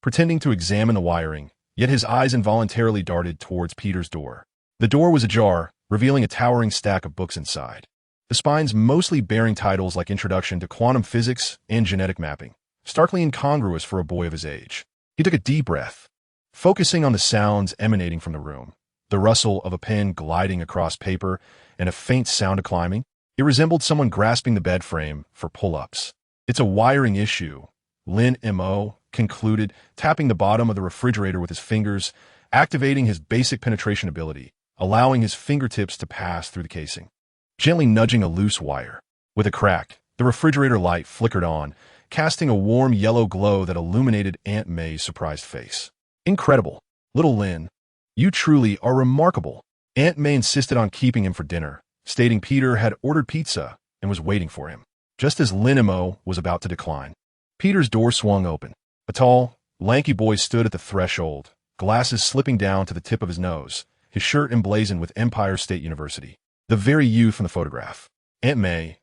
pretending to examine the wiring, yet his eyes involuntarily darted towards Peter's door. The door was ajar, revealing a towering stack of books inside. The spines mostly bearing titles like Introduction to Quantum Physics and Genetic Mapping, starkly incongruous for a boy of his age. He took a deep breath, focusing on the sounds emanating from the room. The rustle of a pen gliding across paper and a faint sound of climbing. It resembled someone grasping the bed frame for pull-ups. "It's a wiring issue," Lin Mo concluded, tapping the bottom of the refrigerator with his fingers, activating his basic penetration ability, allowing his fingertips to pass through the casing. Gently nudging a loose wire. With a crack, the refrigerator light flickered on, casting a warm yellow glow that illuminated Aunt May's surprised face. "Incredible. Little Lin, you truly are remarkable." Aunt May insisted on keeping him for dinner, stating Peter had ordered pizza and was waiting for him. Just as Lin Mo was about to decline, Peter's door swung open. A tall, lanky boy stood at the threshold, glasses slipping down to the tip of his nose, his shirt emblazoned with Empire State University. The very youth from the photograph. "Aunt May,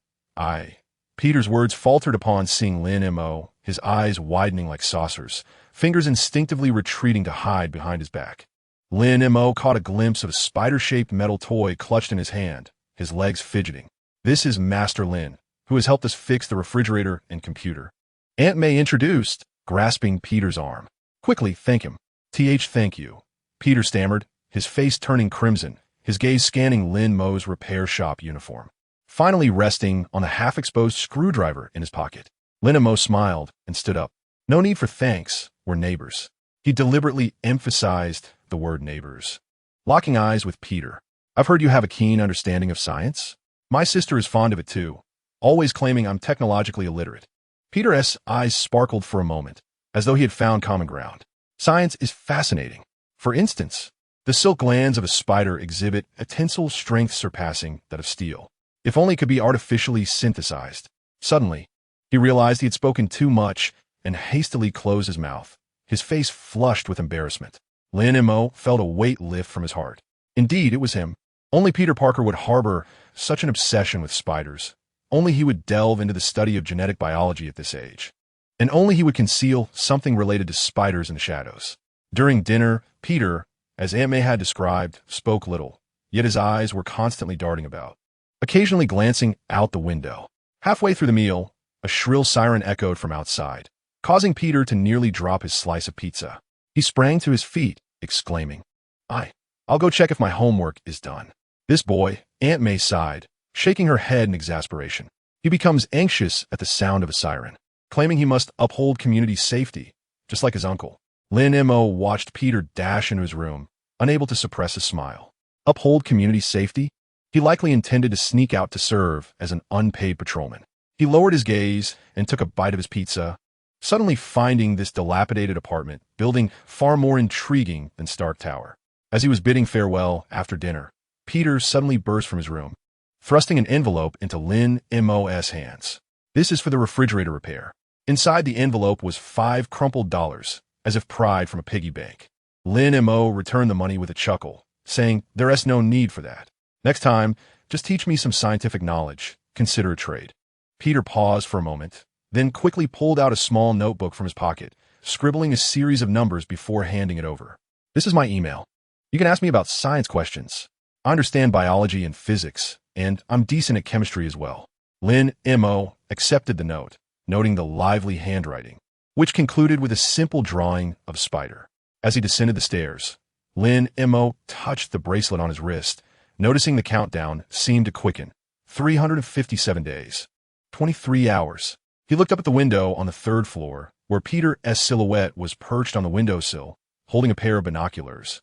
Peter's words faltered upon seeing Lin Mo, his eyes widening like saucers, fingers instinctively retreating to hide behind his back. Lin Mo caught a glimpse of a spider-shaped metal toy clutched in his hand, his legs fidgeting. "This is Master Lin, who has helped us fix the refrigerator and computer," Aunt May introduced, grasping Peter's arm. "Quickly, thank him." Thank you," Peter stammered, his face turning crimson, his gaze scanning Lin Mo's repair shop uniform, finally resting on the half-exposed screwdriver in his pocket. Lin Mo smiled and stood up. "No need for thanks, we're neighbors." He deliberately emphasized the word neighbors. Locking eyes with Peter. "I've heard you have a keen understanding of science. My sister is fond of it too, always claiming I'm technologically illiterate." Peter's eyes sparkled for a moment, as though he had found common ground. "Science is fascinating. For instance, the silk glands of a spider exhibit a tensile strength surpassing that of steel. If only it could be artificially synthesized." Suddenly, he realized he had spoken too much and hastily closed his mouth, his face flushed with embarrassment. Lin Mo felt a weight lift from his heart. Indeed, it was him. Only Peter Parker would harbor such an obsession with spiders. Only he would delve into the study of genetic biology at this age. And only he would conceal something related to spiders in the shadows. During dinner, Peter, as Aunt May had described, spoke little, yet his eyes were constantly darting about, occasionally glancing out the window. Halfway through the meal, a shrill siren echoed from outside, causing Peter to nearly drop his slice of pizza. He sprang to his feet, exclaiming, I'll go check if my homework is done." "This boy," Aunt May sighed, shaking her head in exasperation. "He becomes anxious at the sound of a siren, claiming he must uphold community safety, just like his uncle." Lin Mo watched Peter dash into his room, unable to suppress a smile. Uphold community safety? He likely intended to sneak out to serve as an unpaid patrolman. He lowered his gaze and took a bite of his pizza, suddenly finding this dilapidated apartment building far more intriguing than Stark Tower. As he was bidding farewell after dinner, Peter suddenly burst from his room, thrusting an envelope into Lin Mo's hands. "This is for the refrigerator repair." Inside the envelope was $5 crumpled dollars, as if pried from a piggy bank. Lin Mo returned the money with a chuckle, saying, "There's no need for that. Next time, just teach me some scientific knowledge. Consider a trade." Peter paused for a moment, then quickly pulled out a small notebook from his pocket, scribbling a series of numbers before handing it over. "This is my email. You can ask me about science questions. I understand biology and physics, and I'm decent at chemistry as well." Lin Mo accepted the note, noting the lively handwriting, which concluded with a simple drawing of a spider. As he descended the stairs, Lin Mo touched the bracelet on his wrist, noticing the countdown seemed to quicken. 357 days. 23 hours. He looked up at the window on the third floor, where Peter's silhouette was perched on the windowsill, holding a pair of binoculars,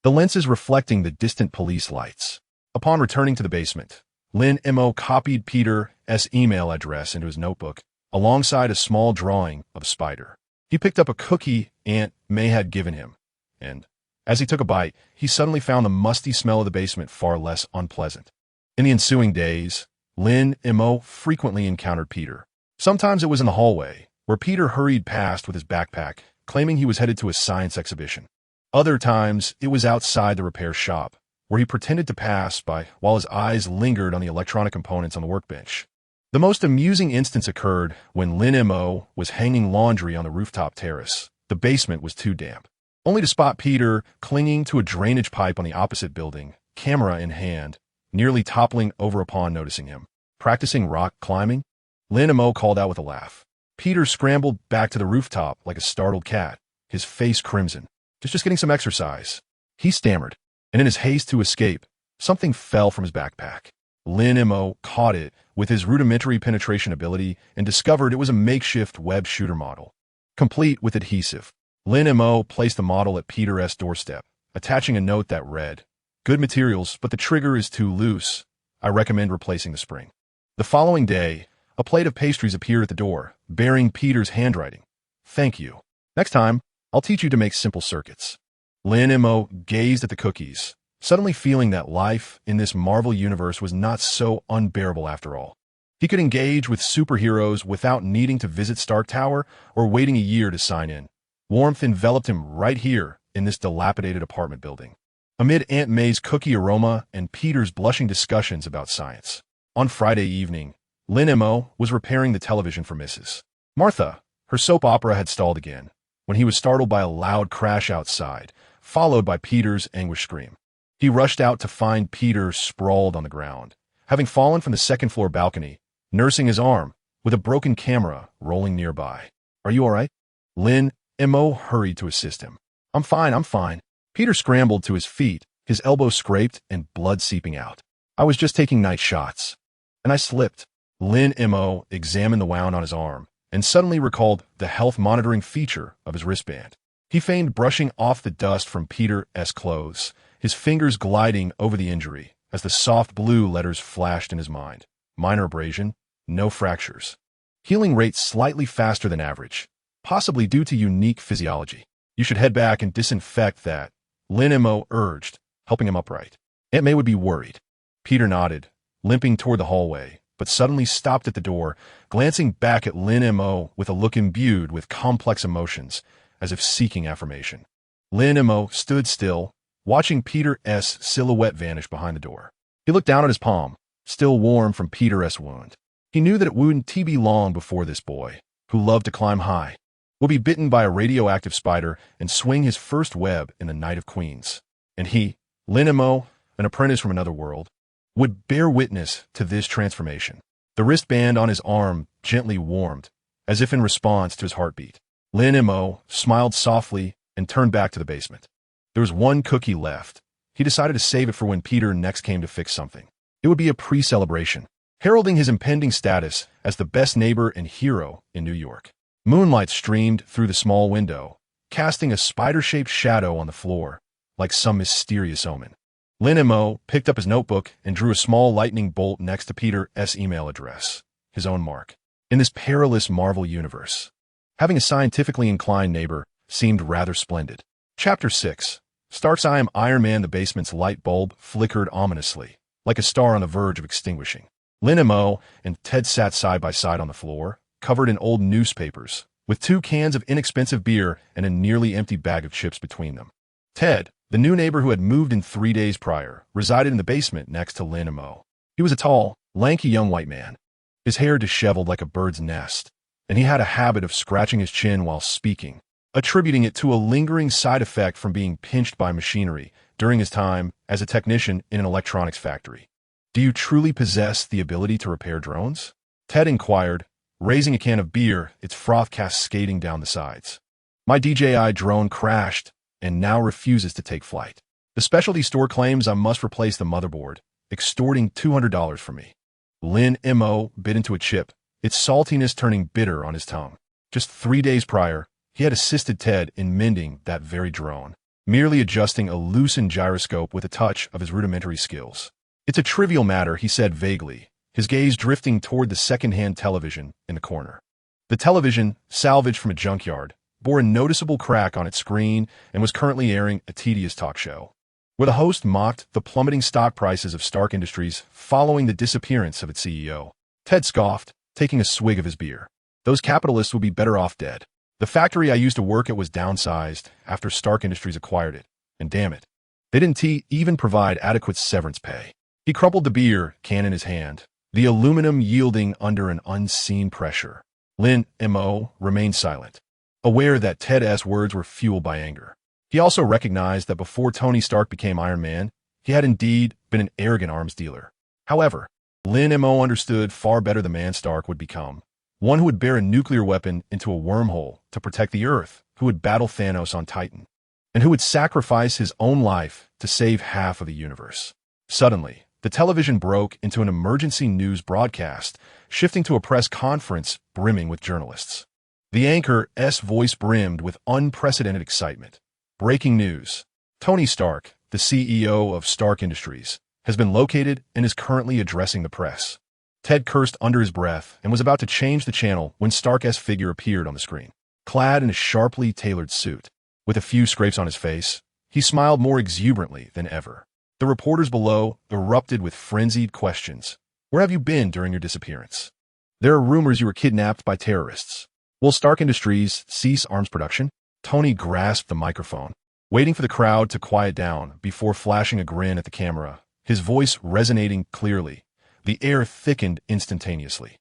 the lenses reflecting the distant police lights. Upon returning to the basement, Lin Mo copied Peter's email address into his notebook, alongside a small drawing of a spider. He picked up a cookie Aunt May had given him, and, as he took a bite, he suddenly found the musty smell of the basement far less unpleasant. In the ensuing days, Lin Mo frequently encountered Peter. Sometimes it was in the hallway, where Peter hurried past with his backpack, claiming he was headed to a science exhibition. Other times, it was outside the repair shop, where he pretended to pass by while his eyes lingered on the electronic components on the workbench. The most amusing instance occurred when Lin Mo was hanging laundry on the rooftop terrace. The basement was too damp, only to spot Peter clinging to a drainage pipe on the opposite building, camera in hand, nearly toppling over upon noticing him. Practicing rock climbing? Lin Mo called out with a laugh. Peter scrambled back to the rooftop like a startled cat, his face crimson. Just getting some exercise, he stammered, and in his haste to escape, something fell from his backpack. Lin Mo caught it with his rudimentary penetration ability and discovered it was a makeshift web shooter model, complete with adhesive. Lin Mo placed the model at Peter's doorstep, attaching a note that read, "Good materials, but the trigger is too loose. I recommend replacing the spring." The following day, a plate of pastries appeared at the door, bearing Peter's handwriting. "Thank you. Next time, I'll teach you to make simple circuits." Lin Mo gazed at the cookies, suddenly feeling that life in this Marvel universe was not so unbearable after all. He could engage with superheroes without needing to visit Stark Tower or waiting a year to sign in. Warmth enveloped him right here in this dilapidated apartment building, amid Aunt May's cookie aroma and Peter's blushing discussions about science. On Friday evening, Lin Mo was repairing the television for Mrs. Martha. Her soap opera had stalled again, when he was startled by a loud crash outside, followed by Peter's anguished scream. He rushed out to find Peter sprawled on the ground, having fallen from the second-floor balcony, nursing his arm, with a broken camera rolling nearby. "Are you all right?" Lin Mo hurried to assist him. I'm fine. Peter scrambled to his feet, his elbow scraped and blood seeping out. "I was just taking night shots, and I slipped." Lin Mo examined the wound on his arm and suddenly recalled the health monitoring feature of his wristband. He feigned brushing off the dust from Peter's clothes, his fingers gliding over the injury as the soft blue letters flashed in his mind. Minor abrasion, no fractures. Healing rate slightly faster than average, possibly due to unique physiology. "You should head back and disinfect that," Lin Mo urged, helping him upright. "Aunt May would be worried." Peter nodded, limping toward the hallway, but suddenly stopped at the door, glancing back at Lin Mo with a look imbued with complex emotions, as if seeking affirmation. Lin Mo stood still, watching Peter's silhouette vanish behind the door. He looked down at his palm, still warm from Peter's wound. He knew that it wouldn't be long before this boy, who loved to climb high, would be bitten by a radioactive spider and swing his first web in the Night of Queens. And he, Lin Mo, an apprentice from another world, would bear witness to this transformation. The wristband on his arm gently warmed, as if in response to his heartbeat. Lin Mo smiled softly and turned back to the basement. There was one cookie left. He decided to save it for when Peter next came to fix something. It would be a pre-celebration, heralding his impending status as the best neighbor and hero in New York. Moonlight streamed through the small window, casting a spider-shaped shadow on the floor, like some mysterious omen. Lin Mo picked up his notebook and drew a small lightning bolt next to Peter's email address, his own mark. In this perilous Marvel universe, having a scientifically inclined neighbor seemed rather splendid. Chapter 6. Stark's I Am Iron Man. The basement's light bulb flickered ominously, like a star on the verge of extinguishing. Lin Mo and Ted sat side by side on the floor, covered in old newspapers, with 2 cans of inexpensive beer and a nearly empty bag of chips between them. Ted, the new neighbor who had moved in 3 days prior, resided in the basement next to Lin Mo. He was a tall, lanky young white man, his hair disheveled like a bird's nest, and he had a habit of scratching his chin while speaking, attributing it to a lingering side effect from being pinched by machinery during his time as a technician in an electronics factory. "Do you truly possess the ability to repair drones?" Ted inquired, raising a can of beer, its froth cascading down the sides. "My DJI drone crashed and now refuses to take flight. The specialty store claims I must replace the motherboard, extorting $200 from me." Lin Mo bit into a chip, its saltiness turning bitter on his tongue. Just 3 days prior, he had assisted Ted in mending that very drone, merely adjusting a loosened gyroscope with a touch of his rudimentary skills. "It's a trivial matter," he said vaguely, his gaze drifting toward the second-hand television in the corner. The television, salvaged from a junkyard, bore a noticeable crack on its screen and was currently airing a tedious talk show, where the host mocked the plummeting stock prices of Stark Industries following the disappearance of its CEO. Ted scoffed, taking a swig of his beer. "Those capitalists would be better off dead. The factory I used to work at was downsized after Stark Industries acquired it, and damn it, They didn't even provide adequate severance pay. He crumpled the beer can in his hand, the aluminum yielding under an unseen pressure. Lin Mo remained silent, aware that Ted's words were fueled by anger. He also recognized that before Tony Stark became Iron Man, he had indeed been an arrogant arms dealer. However, Lin Mo understood far better the man Stark would become, one who would bear a nuclear weapon into a wormhole to protect the Earth, who would battle Thanos on Titan, and who would sacrifice his own life to save half of the universe. Suddenly, the television broke into an emergency news broadcast, shifting to a press conference brimming with journalists. The anchor's voice brimmed with unprecedented excitement. Breaking news. Tony Stark, the CEO of Stark Industries, has been located and is currently addressing the press. Ted cursed under his breath and was about to change the channel when Stark's figure appeared on the screen. Clad in a sharply tailored suit, with a few scrapes on his face, he smiled more exuberantly than ever. The reporters below erupted with frenzied questions. Where have you been during your disappearance? There are rumors you were kidnapped by terrorists. Will Stark Industries cease arms production? Tony grasped the microphone, waiting for the crowd to quiet down before flashing a grin at the camera, his voice resonating clearly. The air thickened instantaneously.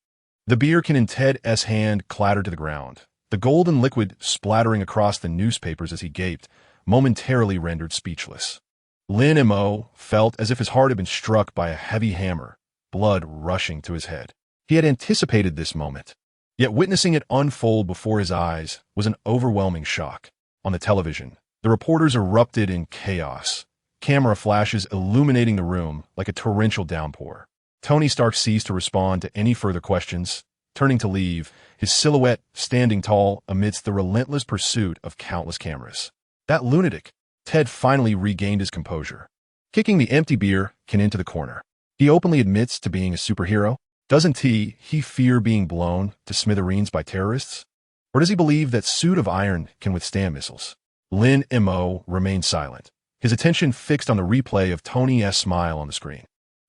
The beer can in Ted's hand clattered to the ground, the golden liquid splattering across the newspapers as he gaped, momentarily rendered speechless. Lin Mo felt as if his heart had been struck by a heavy hammer, blood rushing to his head. He had anticipated this moment, yet witnessing it unfold before his eyes was an overwhelming shock. On the television, the reporters erupted in chaos, camera flashes illuminating the room like a torrential downpour. Tony Stark ceased to respond to any further questions, turning to leave, his silhouette standing tall amidst the relentless pursuit of countless cameras. That lunatic! Ted finally regained his composure. Kicking the empty beer can into the corner. He openly admits to being a superhero. Doesn't he fear being blown to smithereens by terrorists? Or does he believe that suit of iron can withstand missiles? Lin Mo remained silent, his attention fixed on the replay of Tony's smile on the screen.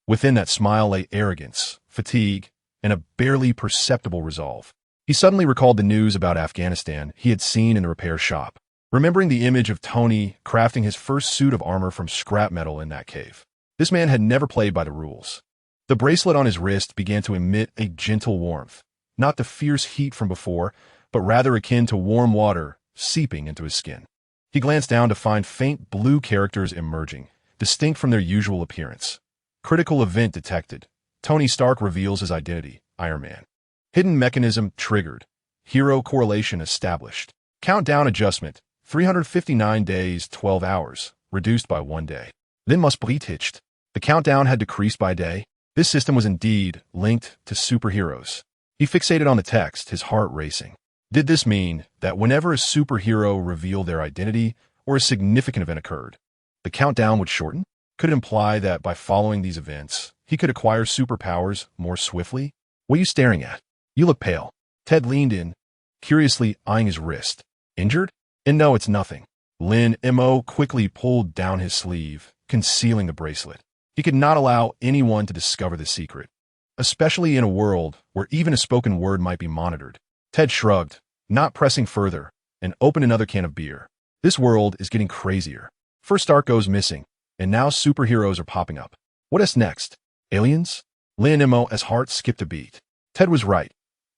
Within that smile lay arrogance, fatigue, and a barely perceptible resolve. He suddenly recalled the news about Afghanistan he had seen in the repair shop, remembering the image of Tony crafting his first suit of armor from scrap metal in that cave. This man had never played by the rules. The bracelet on his wrist began to emit a gentle warmth, not the fierce heat from before, but rather akin to warm water seeping into his skin. He glanced down to find faint blue characters emerging, distinct from their usual appearance. Critical event detected. Tony Stark reveals his identity, Iron Man. Hidden mechanism triggered. Hero correlation established. Countdown adjustment. 359 days, 12 hours, reduced by 1 day. Then must be hitched. The countdown had decreased by a day. This system was indeed linked to superheroes. He fixated on the text, his heart racing. Did this mean that whenever a superhero revealed their identity or a significant event occurred, the countdown would shorten? Could it imply that by following these events, he could acquire superpowers more swiftly? What are you staring at? You look pale. Ted leaned in, curiously eyeing his wrist. Injured? And no, it's nothing. Lin Mo quickly pulled down his sleeve, concealing the bracelet. He could not allow anyone to discover the secret, especially in a world where even a spoken word might be monitored. Ted shrugged, not pressing further, and opened another can of beer. This world is getting crazier. First Stark goes missing, and now superheroes are popping up. What is next? Aliens? Lin Mo's heart skipped a beat. Ted was right.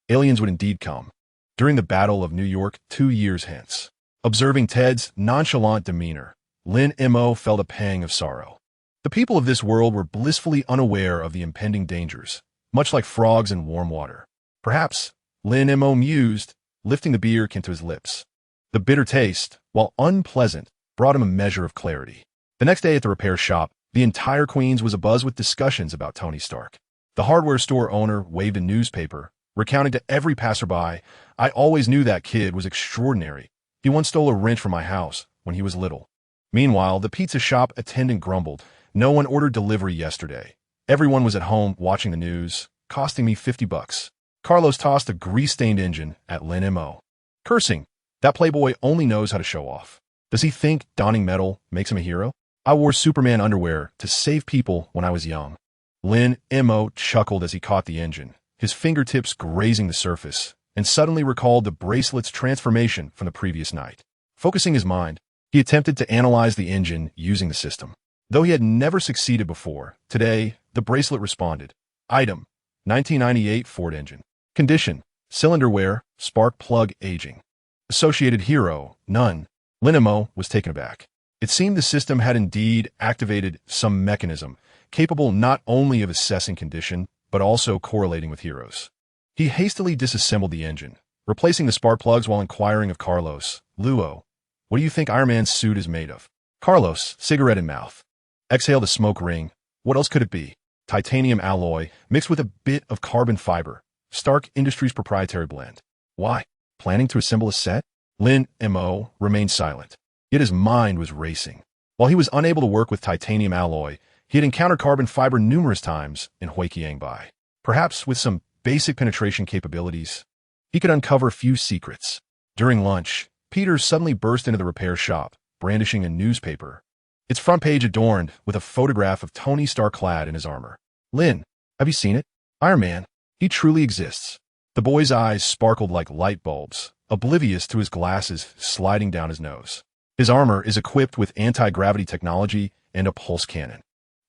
Aliens would indeed come. During the Battle of New York 2 years hence. Observing Ted's nonchalant demeanor, Lin Mo felt a pang of sorrow. The people of this world were blissfully unaware of the impending dangers, much like frogs in warm water. Perhaps, Lin Mo mused, lifting the beer can to his lips. The bitter taste, while unpleasant, brought him a measure of clarity. The next day at the repair shop, the entire Queens was abuzz with discussions about Tony Stark. The hardware store owner waved a newspaper, recounting to every passerby, "I always knew that kid was extraordinary. He once stole a wrench from my house when he was little." Meanwhile, the pizza shop attendant grumbled, "No one ordered delivery yesterday. Everyone was at home watching the news, costing me $50. Carlos tossed a grease-stained engine at Lin Mo. Cursing, that playboy only knows how to show off. Does he think donning metal makes him a hero? I wore Superman underwear to save people when I was young. Lin Mo chuckled as he caught the engine, his fingertips grazing the surface, and suddenly recalled the bracelet's transformation from the previous night. Focusing his mind, He attempted to analyze the engine using the system. Though he had never succeeded before, today, the bracelet responded. Item: 1998 Ford engine. Condition: cylinder wear, spark plug aging. Associated hero: none. Lin Mo was taken aback. It seemed the system had indeed activated some mechanism capable not only of assessing condition, but also correlating with heroes. He hastily disassembled the engine, replacing the spark plugs while inquiring of Carlos. Luo, what do you think Iron Man's suit is made of? Carlos, cigarette in mouth. Exhaled a smoke ring. What else could it be? Titanium alloy, mixed with a bit of carbon fiber. Stark Industries' proprietary blend. Why? Planning to assemble a set? Lin Mo remained silent, yet his mind was racing. While he was unable to work with titanium alloy, he had encountered carbon fiber numerous times in Bai. Perhaps with some basic penetration capabilities, he could uncover a few secrets. During lunch, Peter suddenly burst into the repair shop, brandishing a newspaper. Its front page adorned with a photograph of Tony Stark clad in his armor. Lin, have you seen it? Iron Man, he truly exists. The boy's eyes sparkled like light bulbs, oblivious to his glasses sliding down his nose. His armor is equipped with anti-gravity technology and a pulse cannon.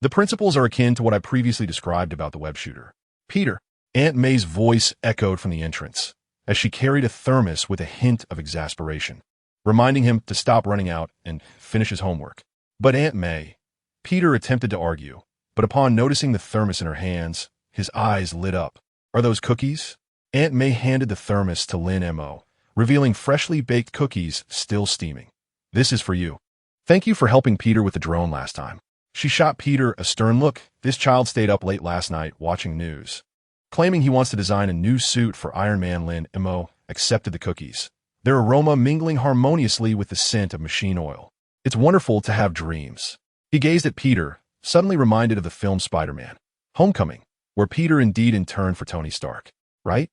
The principles are akin to what I previously described about the web shooter. Peter, Aunt May's voice echoed from the entrance, as she carried a thermos with a hint of exasperation, reminding him to stop running out and finish his homework. But Aunt May, Peter attempted to argue, but upon noticing the thermos in her hands, his eyes lit up. Are those cookies? Aunt May handed the thermos to Lin Mo, revealing freshly baked cookies still steaming. This is for you. Thank you for helping Peter with the drone last time. She shot Peter a stern look. This child stayed up late last night watching news. Claiming he wants to design a new suit for Iron Man, Lin Mo accepted the cookies, their aroma mingling harmoniously with the scent of machine oil. It's wonderful to have dreams. He gazed at Peter, suddenly reminded of the film Spider-Man: Homecoming, where Peter indeed interned for Tony Stark. Right?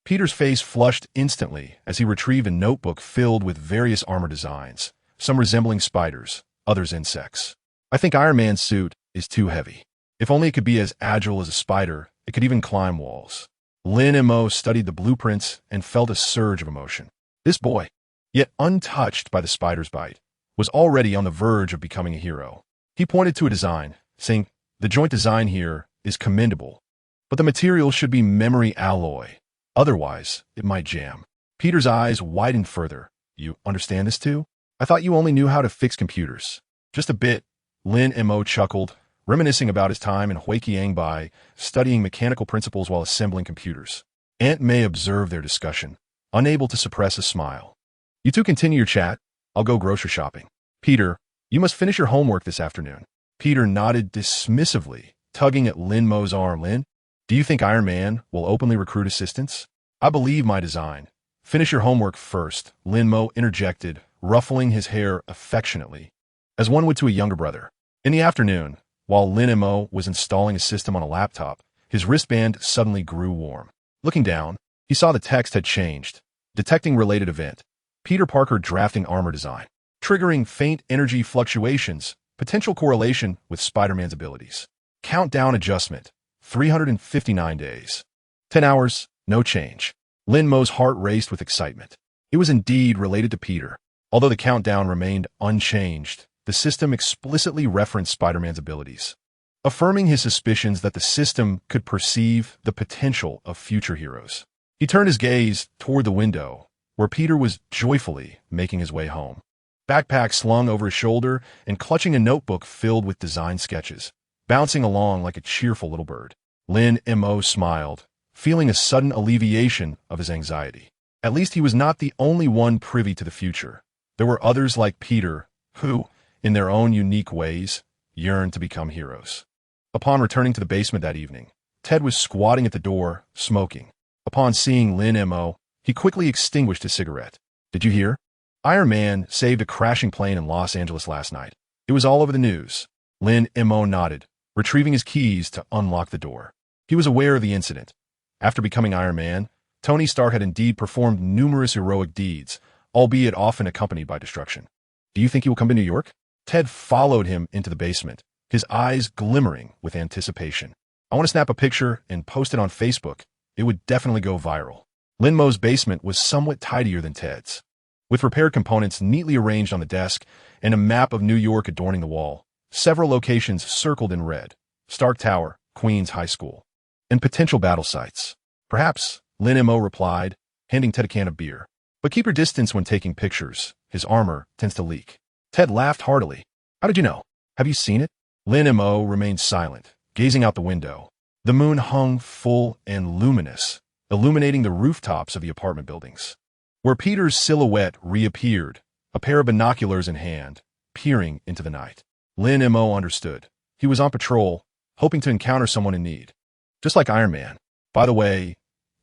Peter's face flushed instantly as he retrieved a notebook filled with various armor designs, some resembling spiders, others insects. I think Iron Man's suit is too heavy. If only it could be as agile as a spider, it could even climb walls. Lin Mo studied the blueprints and felt a surge of emotion. This boy, yet untouched by the spider's bite, was already on the verge of becoming a hero. He pointed to a design, saying, the joint design here is commendable, but the material should be memory alloy. Otherwise, it might jam. Peter's eyes widened further. You understand this too? I thought you only knew how to fix computers. Just a bit. Lin Mo chuckled, reminiscing about his time in Bai, studying mechanical principles while assembling computers. Aunt May observed their discussion, unable to suppress a smile. You two continue your chat. I'll go grocery shopping. Peter, you must finish your homework this afternoon. Peter nodded dismissively, tugging at Lin Mo's arm. Lin, do you think Iron Man will openly recruit assistants? I believe my design. Finish your homework first, Lin Mo interjected, ruffling his hair affectionately, as one would to a younger brother. In the afternoon, while Lin Mo was installing a system on a laptop, his wristband suddenly grew warm. Looking down, he saw the text had changed. Detecting related event. Peter Parker drafting armor design. Triggering faint energy fluctuations, potential correlation with Spider-Man's abilities. Countdown adjustment. 359 days. 10 hours, no change. Lin Mo's heart raced with excitement. It was indeed related to Peter. Although the countdown remained unchanged, the system explicitly referenced Spider-Man's abilities, affirming his suspicions that the system could perceive the potential of future heroes. He turned his gaze toward the window, where Peter was joyfully making his way home. Backpack slung over his shoulder and clutching a notebook filled with design sketches, bouncing along like a cheerful little bird. Lin Mo smiled, feeling a sudden alleviation of his anxiety. At least he was not the only one privy to the future. There were others like Peter who, in their own unique ways, yearned to become heroes. Upon returning to the basement that evening, Ted was squatting at the door, smoking. Upon seeing Lin Mo, he quickly extinguished his cigarette. Did you hear? Iron Man saved a crashing plane in Los Angeles last night. It was all over the news. Lin Mo nodded, retrieving his keys to unlock the door. He was aware of the incident. After becoming Iron Man, Tony Stark had indeed performed numerous heroic deeds, albeit often accompanied by destruction. Do you think he will come to New York? Ted followed him into the basement, his eyes glimmering with anticipation. I want to snap a picture and post it on Facebook. It would definitely go viral. Lin Mo's basement was somewhat tidier than Ted's. with repaired components neatly arranged on the desk and a map of New York adorning the wall. Several locations circled in red: Stark Tower, Queens High School, and potential battle sites. Perhaps, Lin Mo replied, handing Ted a can of beer. But keep your distance when taking pictures. His armor tends to leak. Ted laughed heartily. How did you know? Have you seen it? Lin Mo remained silent, gazing out the window. The moon hung full and luminous, illuminating the rooftops of the apartment buildings. Where Peter's silhouette reappeared, a pair of binoculars in hand, peering into the night. Lin Mo understood. He was on patrol, hoping to encounter someone in need. Just like Iron Man. By the way,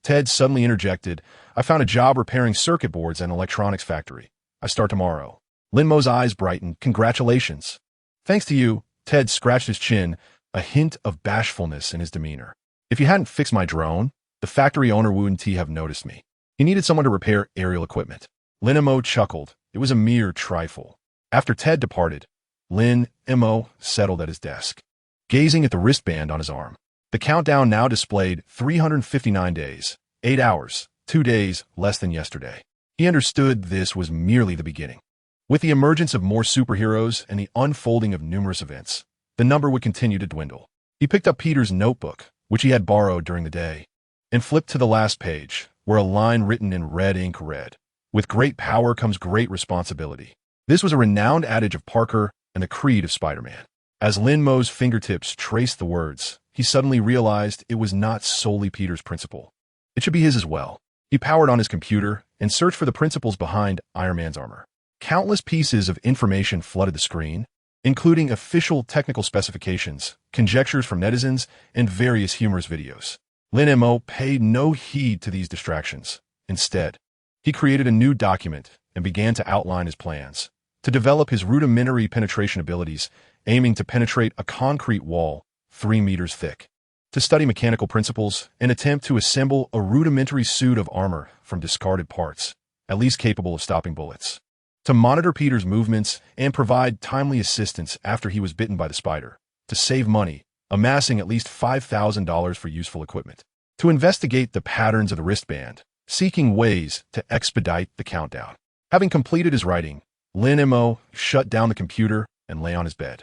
Ted suddenly interjected, I found a job repairing circuit boards at an electronics factory. I start tomorrow. Lin Mo's eyes brightened. Congratulations. Thanks to you, Ted scratched his chin, a hint of bashfulness in his demeanor. If you hadn't fixed my drone, the factory owner wouldn't have noticed me. He needed someone to repair aerial equipment. Lin Mo chuckled. It was a mere trifle. After Ted departed, Lin Mo settled at his desk, gazing at the wristband on his arm. The countdown now displayed 359 days, 8 hours, 2 days less than yesterday. He understood this was merely the beginning. With the emergence of more superheroes and the unfolding of numerous events, the number would continue to dwindle. He picked up Peter's notebook, which he had borrowed during the day, and flipped to the last page, where a line written in red ink read, "With great power comes great responsibility." This was a renowned adage of Parker and the creed of Spider-Man. As Lin Mo's fingertips traced the words, he suddenly realized it was not solely Peter's principle. It should be his as well. He powered on his computer and searched for the principles behind Iron Man's armor. Countless pieces of information flooded the screen, including official technical specifications, conjectures from netizens, and various humorous videos. Lin Mo paid no heed to these distractions. Instead, he created a new document and began to outline his plans to develop his rudimentary penetration abilities, aiming to penetrate a concrete wall 3 meters thick, to study mechanical principles and attempt to assemble a rudimentary suit of armor from discarded parts, at least capable of stopping bullets, to monitor Peter's movements and provide timely assistance after he was bitten by the spider, to save money, amassing at least $5,000 for useful equipment, to investigate the patterns of the wristband, seeking ways to expedite the countdown. Having completed his writing, Lin Mo shut down the computer and lay on his bed.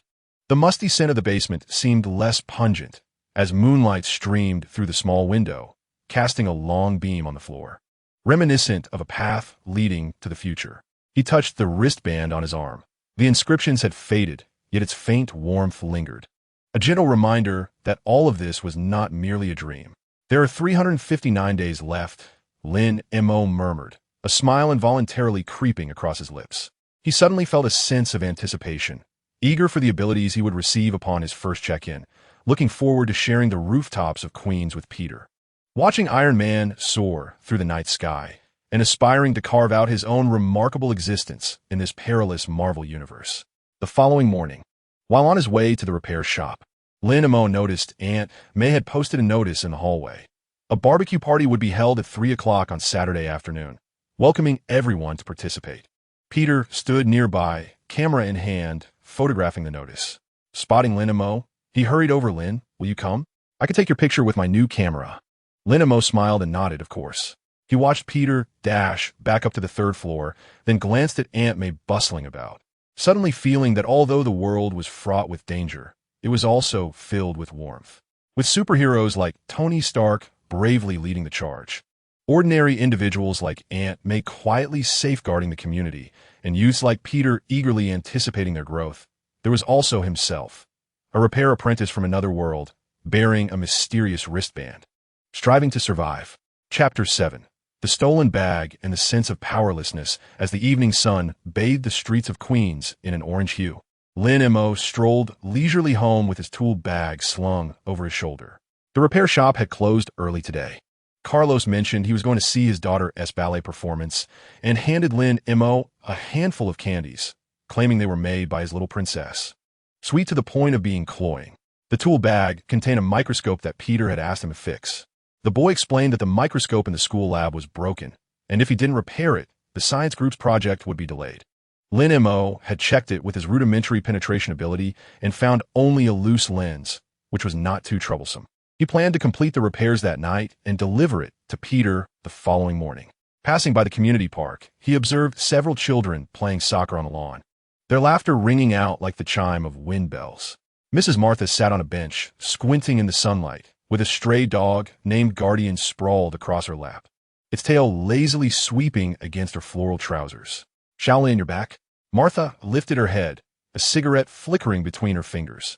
The musty scent of the basement seemed less pungent as moonlight streamed through the small window, casting a long beam on the floor, reminiscent of a path leading to the future. He touched the wristband on his arm. The inscriptions had faded, yet its faint warmth lingered. A gentle reminder that all of this was not merely a dream. There are 359 days left, Lin Mo murmured, a smile involuntarily creeping across his lips. He suddenly felt a sense of anticipation, eager for the abilities he would receive upon his first check-in, looking forward to sharing the rooftops of Queens with Peter. Watching Iron Man soar through the night sky, and aspiring to carve out his own remarkable existence in this perilous Marvel universe. The following morning, while on his way to the repair shop, Lin Mo noticed Aunt May had posted a notice in the hallway. A barbecue party would be held at 3 o'clock on Saturday afternoon, welcoming everyone to participate. Peter stood nearby, camera in hand, photographing the notice. Spotting Lin Mo, he hurried over. Lin, will you come? I could take your picture with my new camera. Lin Mo smiled and nodded, of course. He watched Peter dash back up to the 3rd floor, then glanced at Aunt May bustling about, suddenly feeling that although the world was fraught with danger, it was also filled with warmth. With superheroes like Tony Stark bravely leading the charge, ordinary individuals like Aunt May quietly safeguarding the community, and youths like Peter eagerly anticipating their growth, there was also himself, a repair apprentice from another world, bearing a mysterious wristband, striving to survive. Chapter 7. The stolen bag and the sense of powerlessness as the evening sun bathed the streets of Queens in an orange hue. Lin Mo strolled leisurely home with his tool bag slung over his shoulder. The repair shop had closed early today. Carlos mentioned he was going to see his daughter's ballet performance and handed Lin Mo a handful of candies, claiming they were made by his little princess. Sweet to the point of being cloying. The tool bag contained a microscope that Peter had asked him to fix. The boy explained that the microscope in the school lab was broken, and if he didn't repair it, the science group's project would be delayed. Lin Mo had checked it with his rudimentary penetration ability and found only a loose lens, which was not too troublesome. He planned to complete the repairs that night and deliver it to Peter the following morning. Passing by the community park, he observed several children playing soccer on the lawn, their laughter ringing out like the chime of wind bells. Mrs. Martha sat on a bench, squinting in the sunlight, with a stray dog named Guardian sprawled across her lap, its tail lazily sweeping against her floral trousers. "Shall I lay on your back?" Martha lifted her head, a cigarette flickering between her fingers.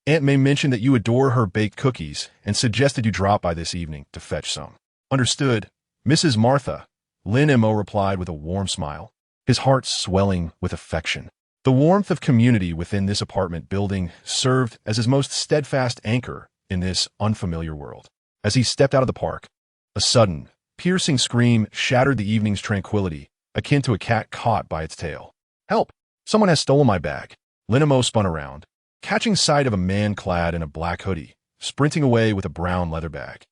"Aunt May mentioned that you adore her baked cookies and suggested you drop by this evening to fetch some." "Understood, Mrs. Martha," Lin Mo replied with a warm smile, his heart swelling with affection. The warmth of community within this apartment building served as his most steadfast anchor in this unfamiliar world. As he stepped out of the park, a sudden, piercing scream shattered the evening's tranquility, akin to a cat caught by its tail. "Help! Someone has stolen my bag." Lin Mo spun around, catching sight of a man clad in a black hoodie, sprinting away with a brown leather bag,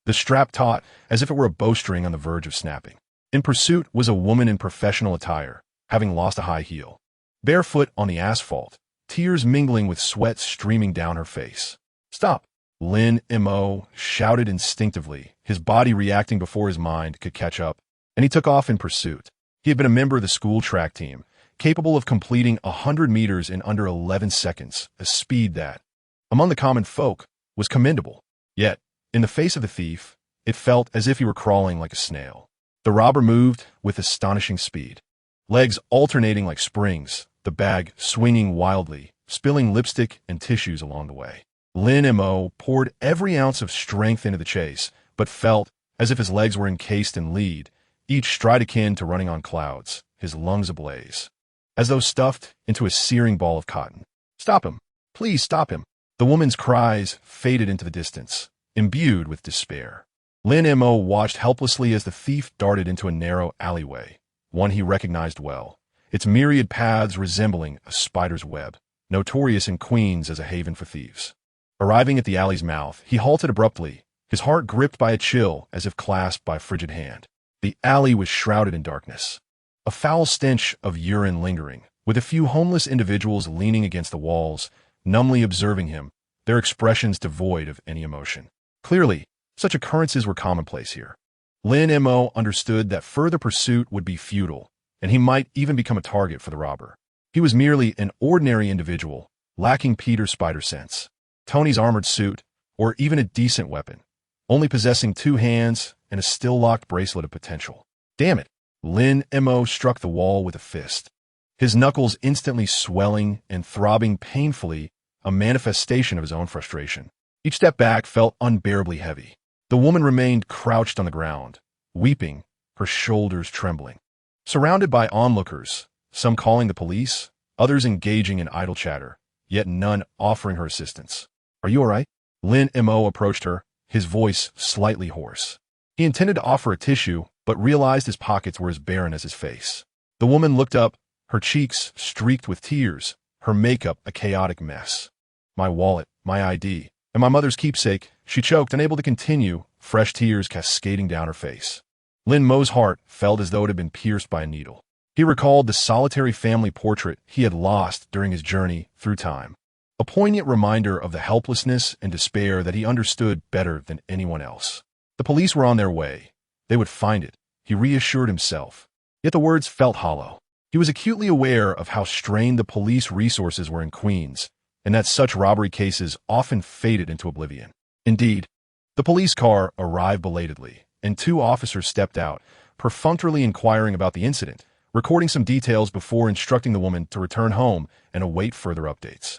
the strap taut as if it were a bowstring on the verge of snapping. In pursuit was a woman in professional attire, having lost a high heel, barefoot on the asphalt, tears mingling with sweat streaming down her face. "Stop!" Lin Mo shouted instinctively, his body reacting before his mind could catch up, and he took off in pursuit. He had been a member of the school track team, capable of completing 100 meters in under 11 seconds, a speed that, among the common folk, was commendable. Yet, in the face of the thief, it felt as if he were crawling like a snail. The robber moved with astonishing speed, legs alternating like springs, the bag swinging wildly, spilling lipstick and tissues along the way. Lin Mo poured every ounce of strength into the chase, but felt as if his legs were encased in lead, each stride akin to running on clouds, his lungs ablaze, as though stuffed into a searing ball of cotton. "Stop him! Please stop him!" The woman's cries faded into the distance, imbued with despair. Lin Mo watched helplessly as the thief darted into a narrow alleyway, one he recognized well, its myriad paths resembling a spider's web, notorious in Queens as a haven for thieves. Arriving at the alley's mouth, he halted abruptly, his heart gripped by a chill as if clasped by a frigid hand. The alley was shrouded in darkness, a foul stench of urine lingering, with a few homeless individuals leaning against the walls, numbly observing him, their expressions devoid of any emotion. Clearly, such occurrences were commonplace here. Lin Mo understood that further pursuit would be futile, and he might even become a target for the robber. He was merely an ordinary individual, lacking Peter's spider sense, Tony's armored suit, or even a decent weapon, only possessing 2 hands and a still-locked bracelet of potential. Damn it! Lin Mo struck the wall with a fist, his knuckles instantly swelling and throbbing painfully, a manifestation of his own frustration. Each step back felt unbearably heavy. The woman remained crouched on the ground, weeping, her shoulders trembling. Surrounded by onlookers, some calling the police, others engaging in idle chatter, yet none offering her assistance. "Are you all right?" Lin Mo approached her, his voice slightly hoarse. He intended to offer a tissue, but realized his pockets were as barren as his face. The woman looked up, her cheeks streaked with tears, her makeup a chaotic mess. "My wallet, my ID, and my mother's keepsake," she choked, unable to continue, fresh tears cascading down her face. Lin Mo's heart felt as though it had been pierced by a needle. He recalled the solitary family portrait he had lost during his journey through time, a poignant reminder of the helplessness and despair that he understood better than anyone else. The police were on their way. They would find it, he reassured himself. Yet the words felt hollow. He was acutely aware of how strained the police resources were in Queens, and that such robbery cases often faded into oblivion. Indeed, the police car arrived belatedly, and 2 officers stepped out, perfunctorily inquiring about the incident, recording some details before instructing the woman to return home and await further updates.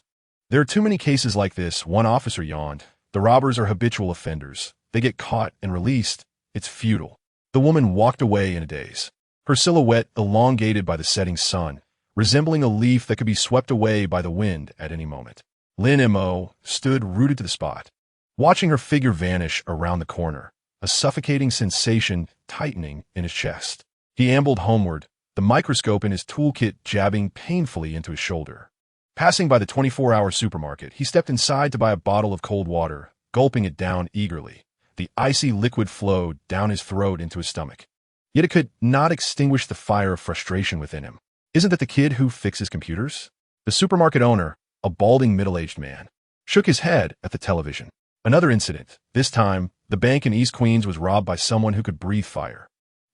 "There are too many cases like this," one officer yawned. "The robbers are habitual offenders. They get caught and released. It's futile." The woman walked away in a daze, her silhouette elongated by the setting sun, resembling a leaf that could be swept away by the wind at any moment. Lin Mo stood rooted to the spot, watching her figure vanish around the corner, a suffocating sensation tightening in his chest. He ambled homeward, the microscope in his toolkit jabbing painfully into his shoulder. Passing by the 24-hour supermarket, he stepped inside to buy a bottle of cold water, gulping it down eagerly. The icy liquid flowed down his throat into his stomach. Yet it could not extinguish the fire of frustration within him. Isn't that the kid who fixes computers? The supermarket owner, a balding middle-aged man, shook his head at the television. Another incident. This time, the bank in East Queens was robbed by someone who could breathe fire.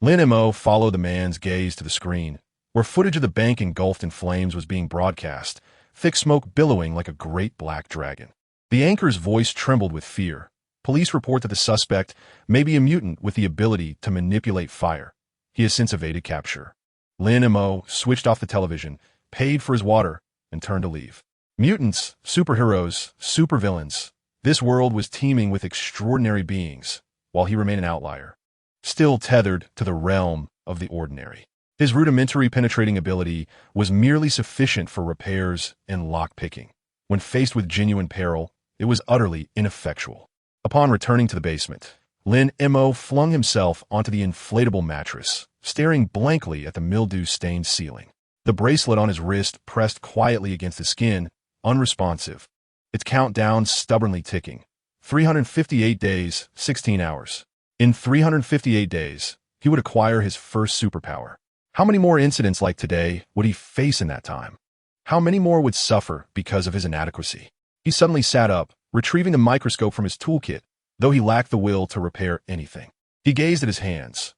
Lin Mo followed the man's gaze to the screen, where footage of the bank engulfed in flames was being broadcast, thick smoke billowing like a great black dragon. The anchor's voice trembled with fear. Police report that the suspect may be a mutant with the ability to manipulate fire. He has since evaded capture. Lin Mo switched off the television, paid for his water, and turned to leave. Mutants, superheroes, supervillains. This world was teeming with extraordinary beings, while he remained an outlier, still tethered to the realm of the ordinary. His rudimentary penetrating ability was merely sufficient for repairs and lockpicking. When faced with genuine peril, it was utterly ineffectual. Upon returning to the basement, Lin Mo flung himself onto the inflatable mattress, staring blankly at the mildew-stained ceiling. The bracelet on his wrist pressed quietly against his skin, unresponsive, its countdown stubbornly ticking. 358 days, 16 hours. In 358 days, he would acquire his first superpower. How many more incidents like today would he face in that time? How many more would suffer because of his inadequacy? He suddenly sat up, retrieving the microscope from his toolkit, though he lacked the will to repair anything. He gazed at his hands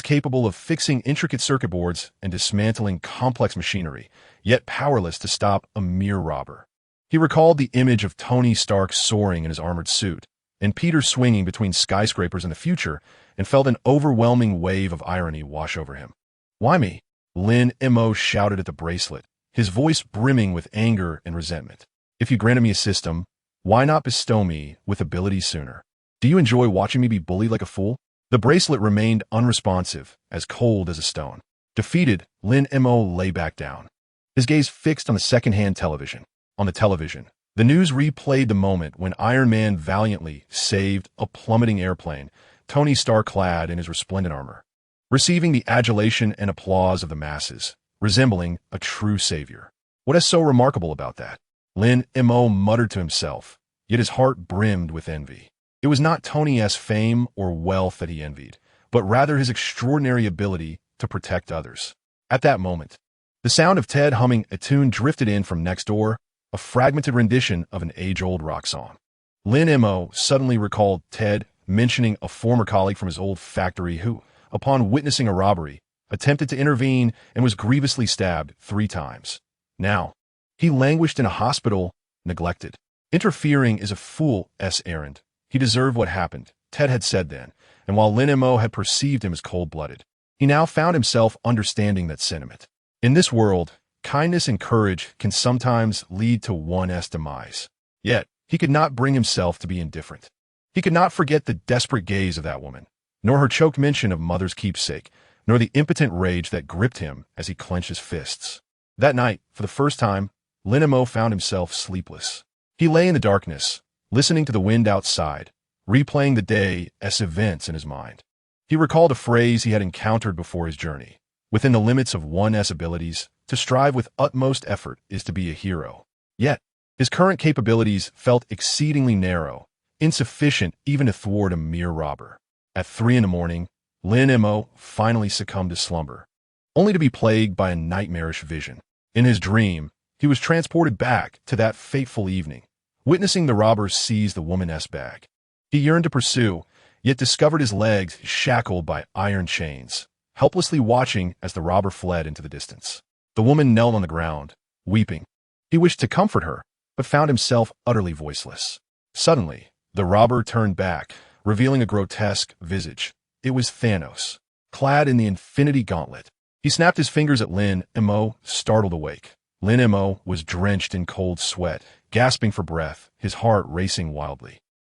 capable of fixing intricate circuit boards and dismantling complex machinery, yet powerless to stop a mere robber. He recalled the image of Tony Stark soaring in his armored suit, and Peter swinging between skyscrapers in the future, and felt an overwhelming wave of irony wash over him. "Why me?" Lin Mo shouted at the bracelet, his voice brimming with anger and resentment. "If you granted me a system, why not bestow me with abilities sooner? Do you enjoy watching me be bullied like a fool?" The bracelet remained unresponsive, as cold as a stone. Defeated, Lin Mo lay back down, his gaze fixed on the second-hand television. On the television, the news replayed the moment when Iron Man valiantly saved a plummeting airplane, Tony Stark clad in his resplendent armor, receiving the adulation and applause of the masses, resembling a true savior. What is so remarkable about that? Lin Mo muttered to himself, yet his heart brimmed with envy. It was not Tony's fame or wealth that he envied, but rather his extraordinary ability to protect others. At that moment, the sound of Ted humming a tune drifted in from next door, a fragmented rendition of an age-old rock song. Lin Mo suddenly recalled Ted mentioning a former colleague from his old factory who, upon witnessing a robbery, attempted to intervene and was grievously stabbed 3 times. Now, he languished in a hospital, neglected. Interfering is a fool's errand. He deserved what happened, Ted had said then, and while Lin Mo had perceived him as cold-blooded, he now found himself understanding that sentiment. In this world, kindness and courage can sometimes lead to one's demise. Yet, he could not bring himself to be indifferent. He could not forget the desperate gaze of that woman, nor her choked mention of mother's keepsake, nor the impotent rage that gripped him as he clenched his fists. That night, for the first time, Lin Mo found himself sleepless. He lay in the darkness, listening to the wind outside, replaying the day's events in his mind. He recalled a phrase he had encountered before his journey. Within the limits of one's abilities, to strive with utmost effort is to be a hero. Yet, his current capabilities felt exceedingly narrow, insufficient even to thwart a mere robber. At 3 a.m, Lin Mo finally succumbed to slumber, only to be plagued by a nightmarish vision. In his dream, he was transported back to that fateful evening, witnessing the robbers seize the woman's bag. He yearned to pursue, yet discovered his legs shackled by iron chains, helplessly watching as the robber fled into the distance. The woman knelt on the ground, weeping. He wished to comfort her, but found himself utterly voiceless. Suddenly, the robber turned back, revealing a grotesque visage. It was Thanos, clad in the Infinity Gauntlet. He snapped his fingers at Lin Mo, startled awake. Lin Mo was drenched in cold sweat, gasping for breath, his heart racing wildly.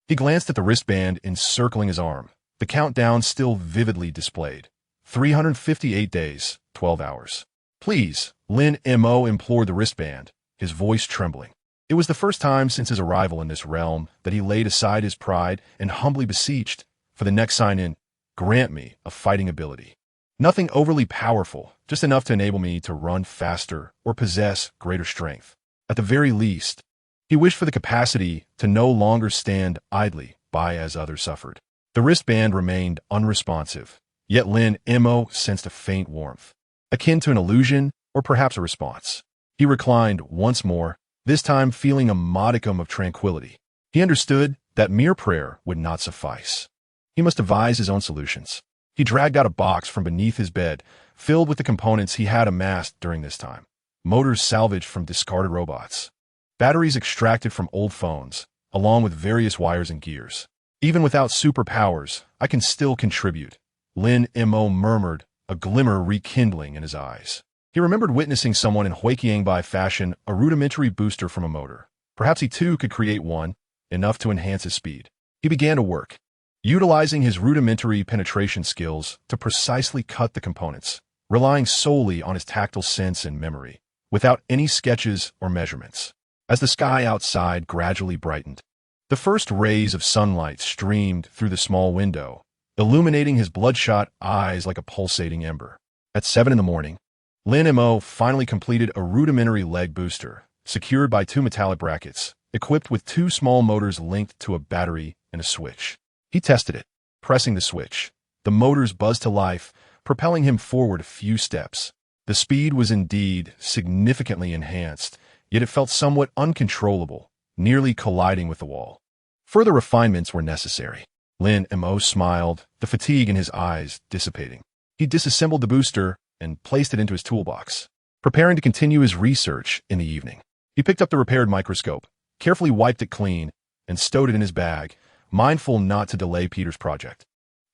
He glanced at the wristband encircling his arm, the countdown still vividly displayed. 358 days, 12 hours. "Please," Lin Mo implored the wristband, his voice trembling. It was the first time since his arrival in this realm that he laid aside his pride and humbly beseeched, "For the next sign-in, grant me a fighting ability. Nothing overly powerful, just enough to enable me to run faster or possess greater strength. At the very least." He wished for the capacity to no longer stand idly by as others suffered. The wristband remained unresponsive, yet Lin Mo sensed a faint warmth, akin to an illusion or perhaps a response. He reclined once more, this time feeling a modicum of tranquility. He understood that mere prayer would not suffice. He must devise his own solutions. He dragged out a box from beneath his bed, filled with the components he had amassed during this time. Motors salvaged from discarded robots. Batteries extracted from old phones, along with various wires and gears. Even without superpowers, I can still contribute, Lin Mo murmured, a glimmer rekindling in his eyes. He remembered witnessing someone in Huiqiangbai fashion a rudimentary booster from a motor. Perhaps he too could create one, enough to enhance his speed. He began to work, utilizing his rudimentary penetration skills to precisely cut the components, relying solely on his tactile sense and memory, without any sketches or measurements. As the sky outside gradually brightened, the first rays of sunlight streamed through the small window, illuminating his bloodshot eyes like a pulsating ember. At 7 in the morning, Lin Mo finally completed a rudimentary leg booster, secured by 2 metallic brackets, equipped with 2 small motors linked to a battery and a switch. He tested it, pressing the switch. The motors buzzed to life, propelling him forward a few steps. The speed was indeed significantly enhanced, yet it felt somewhat uncontrollable, nearly colliding with the wall. Further refinements were necessary. Lin Mo smiled, the fatigue in his eyes dissipating. He disassembled the booster and placed it into his toolbox, preparing to continue his research in the evening. He picked up the repaired microscope, carefully wiped it clean, and stowed it in his bag, mindful not to delay Peter's project.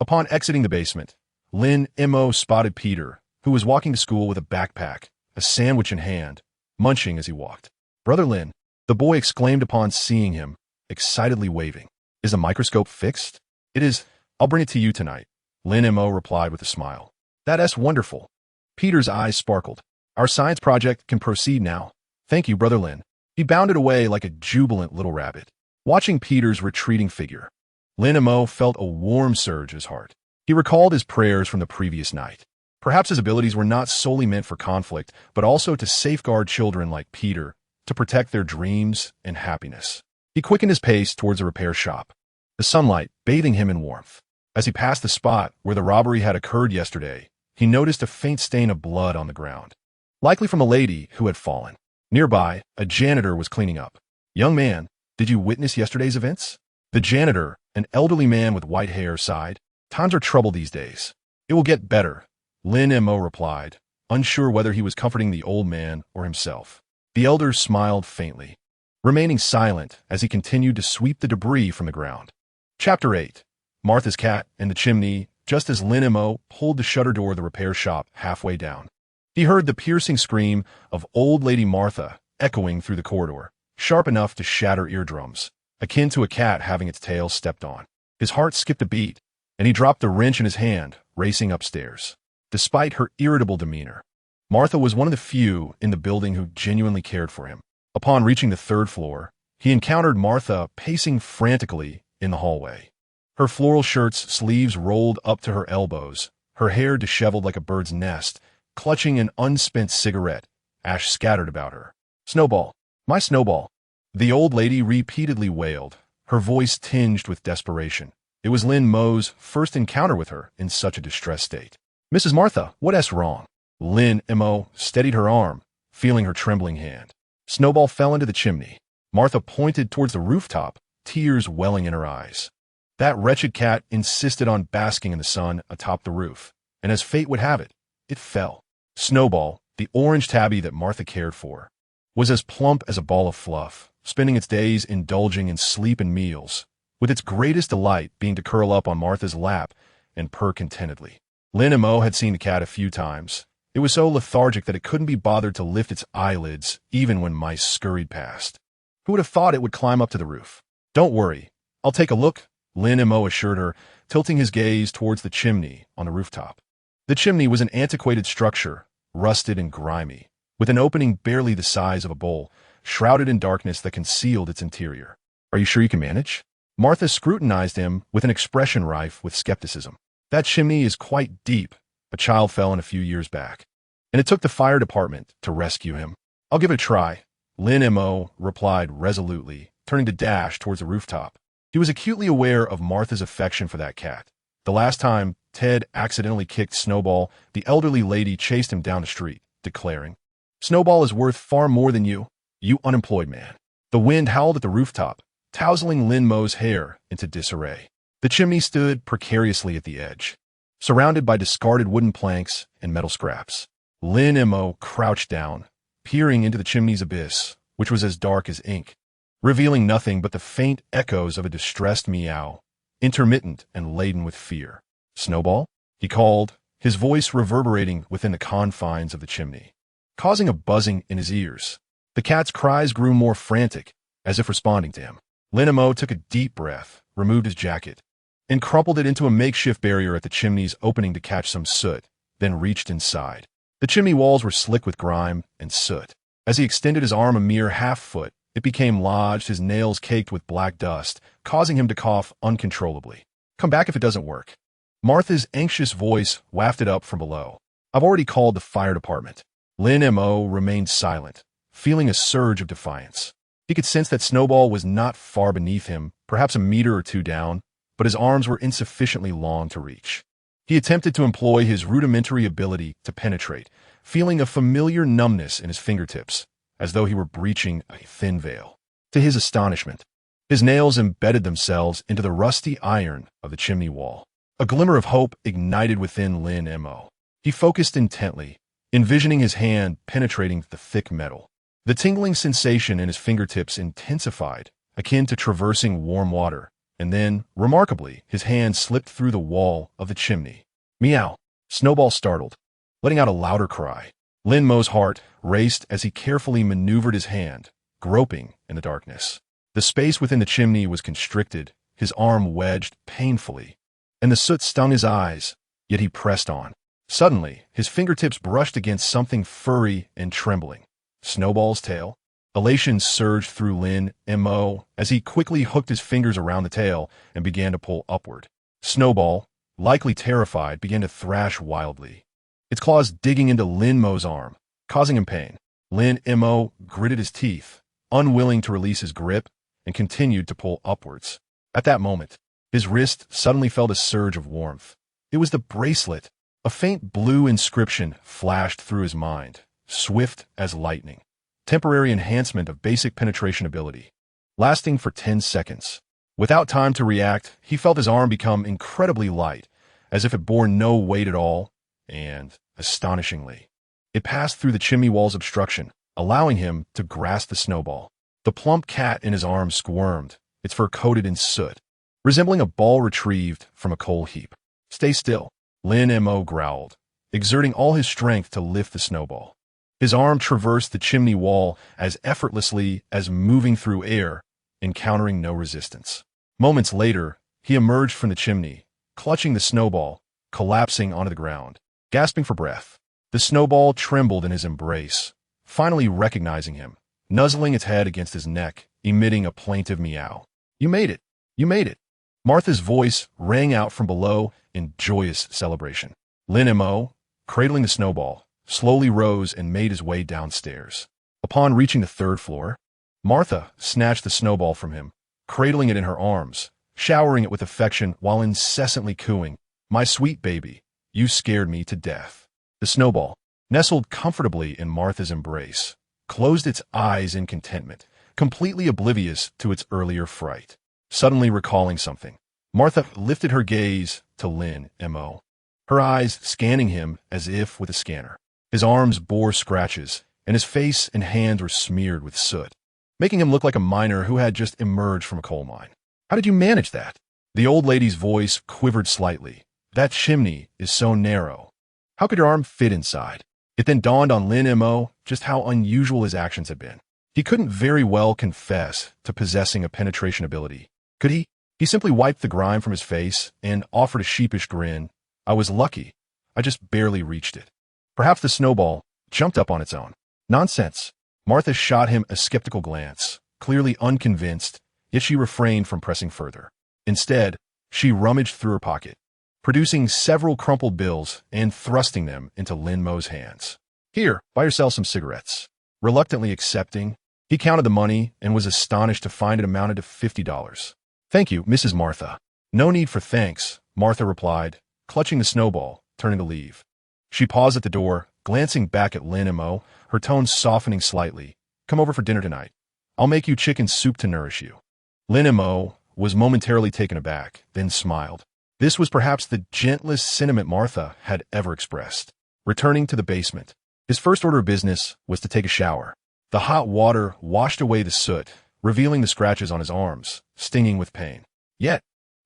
Upon exiting the basement, Lin Mo spotted Peter, who was walking to school with a backpack, a sandwich in hand, munching as he walked. "Brother Lin," the boy exclaimed upon seeing him, excitedly waving. "Is the microscope fixed?" "It is. I'll bring it to you tonight," Lin Mo replied with a smile. "That's wonderful." Peter's eyes sparkled. "Our science project can proceed now. Thank you, Brother Lin." He bounded away like a jubilant little rabbit. Watching Peter's retreating figure, Lin Mo felt a warm surge in his heart. He recalled his prayers from the previous night. Perhaps his abilities were not solely meant for conflict, but also to safeguard children like Peter, to protect their dreams and happiness. He quickened his pace towards the repair shop, the sunlight bathing him in warmth. As he passed the spot where the robbery had occurred yesterday, he noticed a faint stain of blood on the ground, likely from a lady who had fallen. Nearby, a janitor was cleaning up. "Young man, did you witness yesterday's events?" The janitor, an elderly man with white hair, sighed. "Times are troubled these days." "It will get better," Lin Mo replied, unsure whether he was comforting the old man or himself. The elder smiled faintly, remaining silent as he continued to sweep the debris from the ground. Chapter 8. Martha's Cat in the Chimney. Just as Lin Mo pulled the shutter door of the repair shop halfway down, he heard the piercing scream of Old Lady Martha echoing through the corridor, sharp enough to shatter eardrums, akin to a cat having its tail stepped on. His heart skipped a beat, and he dropped the wrench in his hand, racing upstairs. Despite her irritable demeanor, Martha was one of the few in the building who genuinely cared for him. Upon reaching the 3rd floor, he encountered Martha pacing frantically in the hallway. Her floral shirt's sleeves rolled up to her elbows, her hair disheveled like a bird's nest, clutching an unspent cigarette, ash scattered about her. "Snowball, my Snowball," the old lady repeatedly wailed, her voice tinged with desperation. It was Lin Mo's first encounter with her in such a distressed state. "Mrs. Martha, what's wrong?" Lin Mo steadied her arm, feeling her trembling hand. Snowball fell into the chimney. Martha pointed towards the rooftop, tears welling in her eyes. That wretched cat insisted on basking in the sun atop the roof, and as fate would have it, it fell. Snowball, the orange tabby that Martha cared for, was as plump as a ball of fluff, spending its days indulging in sleep and meals, with its greatest delight being to curl up on Martha's lap and purr contentedly. Lin Mo had seen the cat a few times. It was so lethargic that it couldn't be bothered to lift its eyelids even when mice scurried past. Who would have thought it would climb up to the roof? "Don't worry, I'll take a look," Lin Mo assured her, tilting his gaze towards the chimney on the rooftop. The chimney was an antiquated structure, rusted and grimy, with an opening barely the size of a bowl, shrouded in darkness that concealed its interior. "Are you sure you can manage?" Martha scrutinized him with an expression rife with skepticism. "That chimney is quite deep. A child fell in a few years back, and it took the fire department to rescue him." "I'll give it a try," Lin Mo replied resolutely, turning to dash towards the rooftop. He was acutely aware of Martha's affection for that cat. The last time Ted accidentally kicked Snowball, the elderly lady chased him down the street, declaring, "Snowball is worth far more than you, you unemployed man." The wind howled at the rooftop, tousling Lin Mo's hair into disarray. The chimney stood precariously at the edge, surrounded by discarded wooden planks and metal scraps. Lin Mo crouched down, peering into the chimney's abyss, which was as dark as ink, revealing nothing but the faint echoes of a distressed meow, intermittent and laden with fear. "Snowball?" he called, his voice reverberating within the confines of the chimney, causing a buzzing in his ears. The cat's cries grew more frantic, as if responding to him. Lin Mo took a deep breath, removed his jacket, and crumpled it into a makeshift barrier at the chimney's opening to catch some soot, then reached inside. The chimney walls were slick with grime and soot. As he extended his arm a mere half-foot, it became lodged, his nails caked with black dust, causing him to cough uncontrollably. "Come back if it doesn't work." Martha's anxious voice wafted up from below. "I've already called the fire department." Lin Mo remained silent, feeling a surge of defiance. He could sense that Snowball was not far beneath him, perhaps a meter or two down, but his arms were insufficiently long to reach. He attempted to employ his rudimentary ability to penetrate, feeling a familiar numbness in his fingertips, as though he were breaching a thin veil. To his astonishment, his nails embedded themselves into the rusty iron of the chimney wall. A glimmer of hope ignited within Lin Mo. He focused intently, envisioning his hand penetrating the thick metal. The tingling sensation in his fingertips intensified, akin to traversing warm water, and then, remarkably, his hand slipped through the wall of the chimney. "Meow!" Snowball startled, letting out a louder cry. Lin Mo's heart raced as he carefully maneuvered his hand, groping in the darkness. The space within the chimney was constricted, his arm wedged painfully, and the soot stung his eyes, yet he pressed on. Suddenly, his fingertips brushed against something furry and trembling. Snowball's tail? Elation surged through Lin Mo as he quickly hooked his fingers around the tail and began to pull upward. Snowball, likely terrified, began to thrash wildly, its claws digging into Lin Mo's arm, causing him pain. Lin Mo gritted his teeth, unwilling to release his grip, and continued to pull upwards. At that moment, his wrist suddenly felt a surge of warmth. It was the bracelet. A faint blue inscription flashed through his mind, swift as lightning. Temporary enhancement of basic penetration ability, lasting for 10 seconds. Without time to react, he felt his arm become incredibly light, as if it bore no weight at all, and, astonishingly, it passed through the chimney wall's obstruction, allowing him to grasp the Snowball. The plump cat in his arms squirmed, its fur coated in soot, resembling a ball retrieved from a coal heap. "Stay still," Lin Mo growled, exerting all his strength to lift the Snowball. His arm traversed the chimney wall as effortlessly as moving through air, encountering no resistance. Moments later, he emerged from the chimney, clutching the Snowball, collapsing onto the ground, gasping for breath. The Snowball trembled in his embrace, finally recognizing him, nuzzling its head against his neck, emitting a plaintive meow. "You made it! You made it!" Martha's voice rang out from below in joyous celebration. Lin Mo, cradling the Snowball, slowly rose and made his way downstairs. Upon reaching the third floor, Martha snatched the Snowball from him, cradling it in her arms, showering it with affection while incessantly cooing, "My sweet baby, you scared me to death." The Snowball, nestled comfortably in Martha's embrace, closed its eyes in contentment, completely oblivious to its earlier fright. Suddenly recalling something, Martha lifted her gaze to Lin Mo, her eyes scanning him as if with a scanner. His arms bore scratches, and his face and hands were smeared with soot, making him look like a miner who had just emerged from a coal mine. "How did you manage that?" The old lady's voice quivered slightly. "That chimney is so narrow. How could your arm fit inside?" It then dawned on Lin Mo just how unusual his actions had been. He couldn't very well confess to possessing a penetration ability, could he? He simply wiped the grime from his face and offered a sheepish grin. "I was lucky. I just barely reached it." Perhaps the Snowball jumped up on its own. "Nonsense." Martha shot him a skeptical glance, clearly unconvinced, yet she refrained from pressing further. Instead, she rummaged through her pocket, producing several crumpled bills and thrusting them into Lin Mo's hands. "Here, buy yourself some cigarettes." Reluctantly accepting, he counted the money and was astonished to find it amounted to $50. "Thank you, Mrs. Martha." "No need for thanks," Martha replied, clutching the Snowball, turning to leave. She paused at the door, glancing back at Lin Mo, her tone softening slightly. "Come over for dinner tonight. I'll make you chicken soup to nourish you." Lin Mo was momentarily taken aback, then smiled. This was perhaps the gentlest sentiment Martha had ever expressed. Returning to the basement, his first order of business was to take a shower. The hot water washed away the soot, revealing the scratches on his arms, stinging with pain. Yet,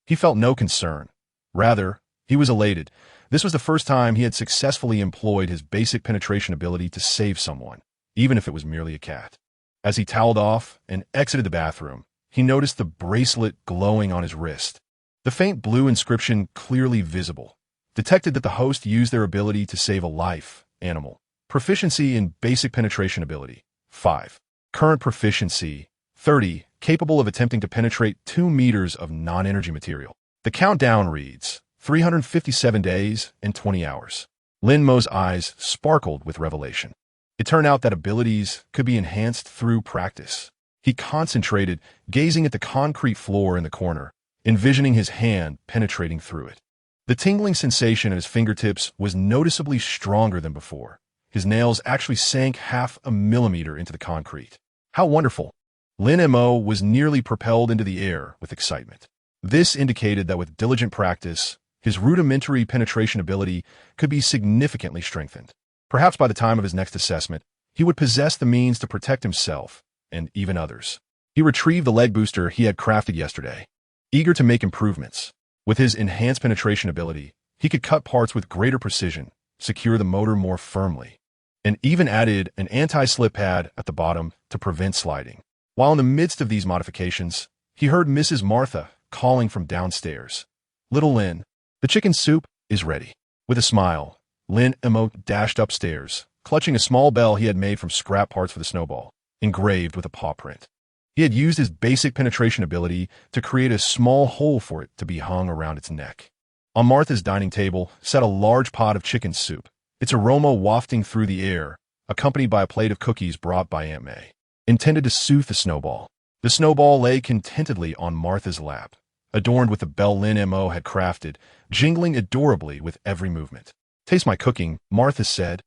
he felt no concern. Rather, he was elated. This was the first time he had successfully employed his basic penetration ability to save someone, even if it was merely a cat. As he toweled off and exited the bathroom, he noticed the bracelet glowing on his wrist. The faint blue inscription, clearly visible, detected that the host used their ability to save a life, animal. Proficiency in basic penetration ability, 5. Current proficiency, 30, capable of attempting to penetrate 2 meters of non-energy material. The countdown reads, 357 days and 20 hours. Lin Mo's eyes sparkled with revelation. It turned out that abilities could be enhanced through practice. He concentrated, gazing at the concrete floor in the corner, envisioning his hand penetrating through it. The tingling sensation at his fingertips was noticeably stronger than before. His nails actually sank 0.5 millimeter into the concrete. How wonderful! Lin Mo was nearly propelled into the air with excitement. This indicated that with diligent practice, his rudimentary penetration ability could be significantly strengthened. Perhaps by the time of his next assessment, he would possess the means to protect himself and even others. He retrieved the leg booster he had crafted yesterday, eager to make improvements. With his enhanced penetration ability, he could cut parts with greater precision, secure the motor more firmly, and even added an anti-slip pad at the bottom to prevent sliding. While in the midst of these modifications, he heard Mrs. Martha calling from downstairs. "Little Lin, the chicken soup is ready." With a smile, Lin Mo dashed upstairs, clutching a small bell he had made from scrap parts for the snowball, engraved with a paw print. He had used his basic penetration ability to create a small hole for it to be hung around its neck. On Martha's dining table sat a large pot of chicken soup, its aroma wafting through the air, accompanied by a plate of cookies brought by Aunt May, intended to soothe the snowball. The snowball lay contentedly on Martha's lap, adorned with the bell Lin Mo had crafted, jingling adorably with every movement. "Taste my cooking," Martha said,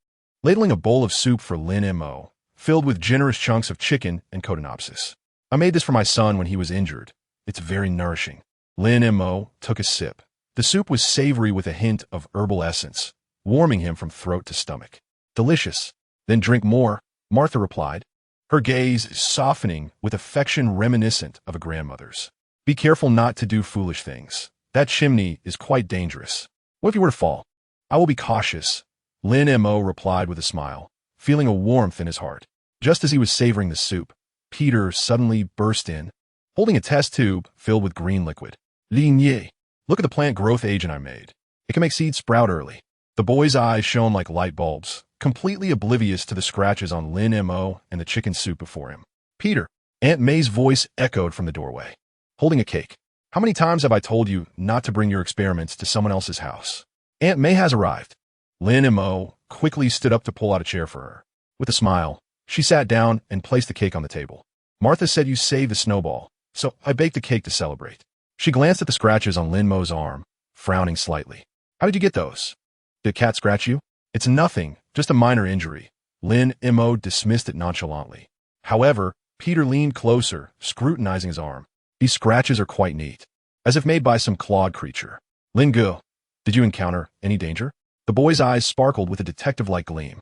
ladling a bowl of soup for Lin Mo, filled with generous chunks of chicken and codonopsis. "I made this for my son when he was injured. It's very nourishing." Lin Mo took a sip. The soup was savory with a hint of herbal essence, warming him from throat to stomach. "Delicious. Then drink more," Martha replied, her gaze softening with affection reminiscent of a grandmother's. "Be careful not to do foolish things. That chimney is quite dangerous. What if you were to fall?" "I will be cautious," Lin Mo replied with a smile, feeling a warmth in his heart. Just as he was savoring the soup, Peter suddenly burst in, holding a test tube filled with green liquid. "Lin Ye, look at the plant growth agent I made. It can make seeds sprout early." The boy's eyes shone like light bulbs, completely oblivious to the scratches on Lin Mo and the chicken soup before him. "Peter," Aunt May's voice echoed from the doorway, holding a cake. "How many times have I told you not to bring your experiments to someone else's house?" "Aunt May has arrived." Lin Mo quickly stood up to pull out a chair for her. With a smile, she sat down and placed the cake on the table. "Martha said you saved the snowball, so I baked a cake to celebrate." She glanced at the scratches on Lin Mo's arm, frowning slightly. "How did you get those? Did a cat scratch you?" "It's nothing, just a minor injury." Lin Mo dismissed it nonchalantly. However, Peter leaned closer, scrutinizing his arm. "These scratches are quite neat, as if made by some clawed creature." "Lin Go, did you encounter any danger?" The boy's eyes sparkled with a detective-like gleam.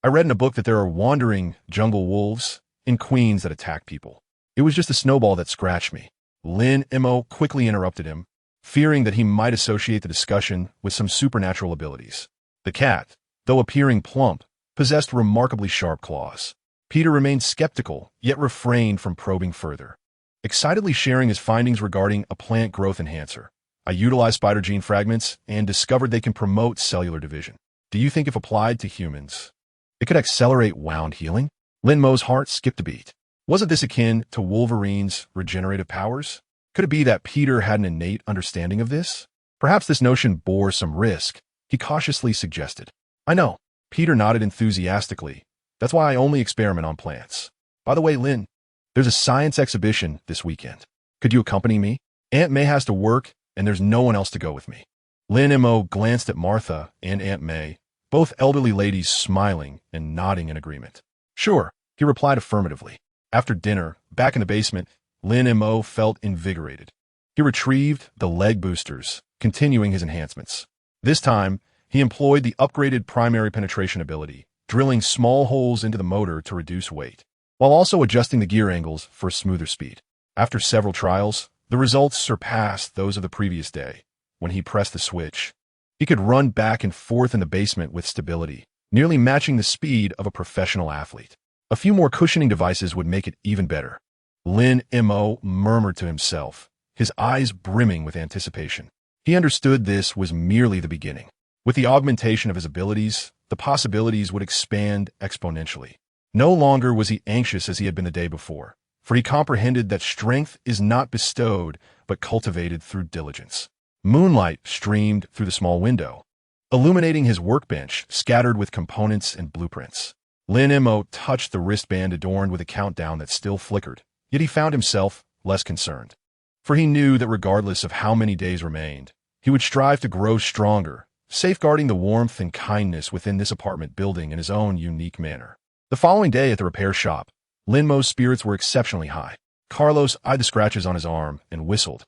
"I read in a book that there are wandering jungle wolves in Queens that attack people. It was just a snowball that scratched me." Lin Mo quickly interrupted him, fearing that he might associate the discussion with some supernatural abilities. The cat, though appearing plump, possessed remarkably sharp claws. Peter remained skeptical, yet refrained from probing further, excitedly sharing his findings regarding a plant growth enhancer. "I utilized spider gene fragments and discovered they can promote cellular division. Do you think if applied to humans, it could accelerate wound healing?" Lin Mo's heart skipped a beat. Wasn't this akin to Wolverine's regenerative powers? Could it be that Peter had an innate understanding of this? Perhaps this notion bore some risk, he cautiously suggested. "I know." Peter nodded enthusiastically. "That's why I only experiment on plants. By the way, Lin, there's a science exhibition this weekend. Could you accompany me? Aunt May has to work, and there's no one else to go with me." Lin Mo glanced at Martha and Aunt May, both elderly ladies smiling and nodding in agreement. "Sure," he replied affirmatively. After dinner, back in the basement, Lin Mo felt invigorated. He retrieved the leg boosters, continuing his enhancements. This time, he employed the upgraded primary penetration ability, drilling small holes into the motor to reduce weight, while also adjusting the gear angles for smoother speed. After several trials, the results surpassed those of the previous day. When he pressed the switch, he could run back and forth in the basement with stability, nearly matching the speed of a professional athlete. A few more cushioning devices would make it even better. Lin Mo murmured to himself, his eyes brimming with anticipation. He understood this was merely the beginning. With the augmentation of his abilities, the possibilities would expand exponentially. No longer was he anxious as he had been the day before, for he comprehended that strength is not bestowed but cultivated through diligence. Moonlight streamed through the small window, illuminating his workbench scattered with components and blueprints. Lin Mo touched the wristband adorned with a countdown that still flickered, yet he found himself less concerned. For he knew that regardless of how many days remained, he would strive to grow stronger, safeguarding the warmth and kindness within this apartment building in his own unique manner. The following day at the repair shop, Lin Mo's spirits were exceptionally high. Carlos eyed the scratches on his arm and whistled.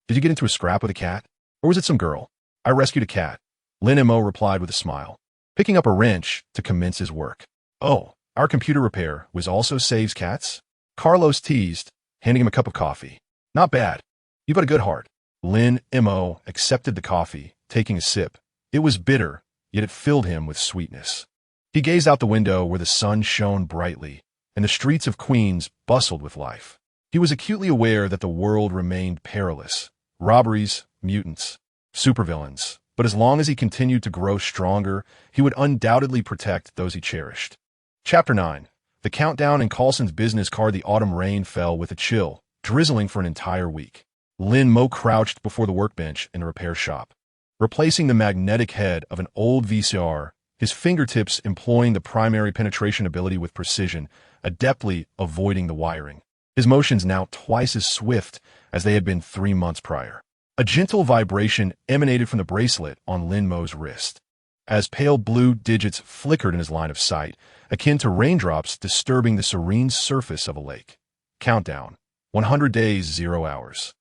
"Did you get into a scrap with a cat? Or was it some girl?" "I rescued a cat," Lin Mo replied with a smile, picking up a wrench to commence his work. "Oh, our computer repair was also saves cats?" Carlos teased, handing him a cup of coffee. "Not bad. You've got a good heart." Lin Mo accepted the coffee, taking a sip. It was bitter, yet it filled him with sweetness. He gazed out the window where the sun shone brightly, and the streets of Queens bustled with life. He was acutely aware that the world remained perilous. Robberies, mutants, supervillains. But as long as he continued to grow stronger, he would undoubtedly protect those he cherished. Chapter 9. The countdown in Coulson's business card. The autumn rain fell with a chill, drizzling for an entire week. Lin Mo crouched before the workbench in the repair shop, replacing the magnetic head of an old VCR, his fingertips employing the primary penetration ability with precision, adeptly avoiding the wiring. His motions now twice as swift as they had been 3 months prior. A gentle vibration emanated from the bracelet on Lin Mo's wrist, as pale blue digits flickered in his line of sight, akin to raindrops disturbing the serene surface of a lake. Countdown. 100 days, 0 hours.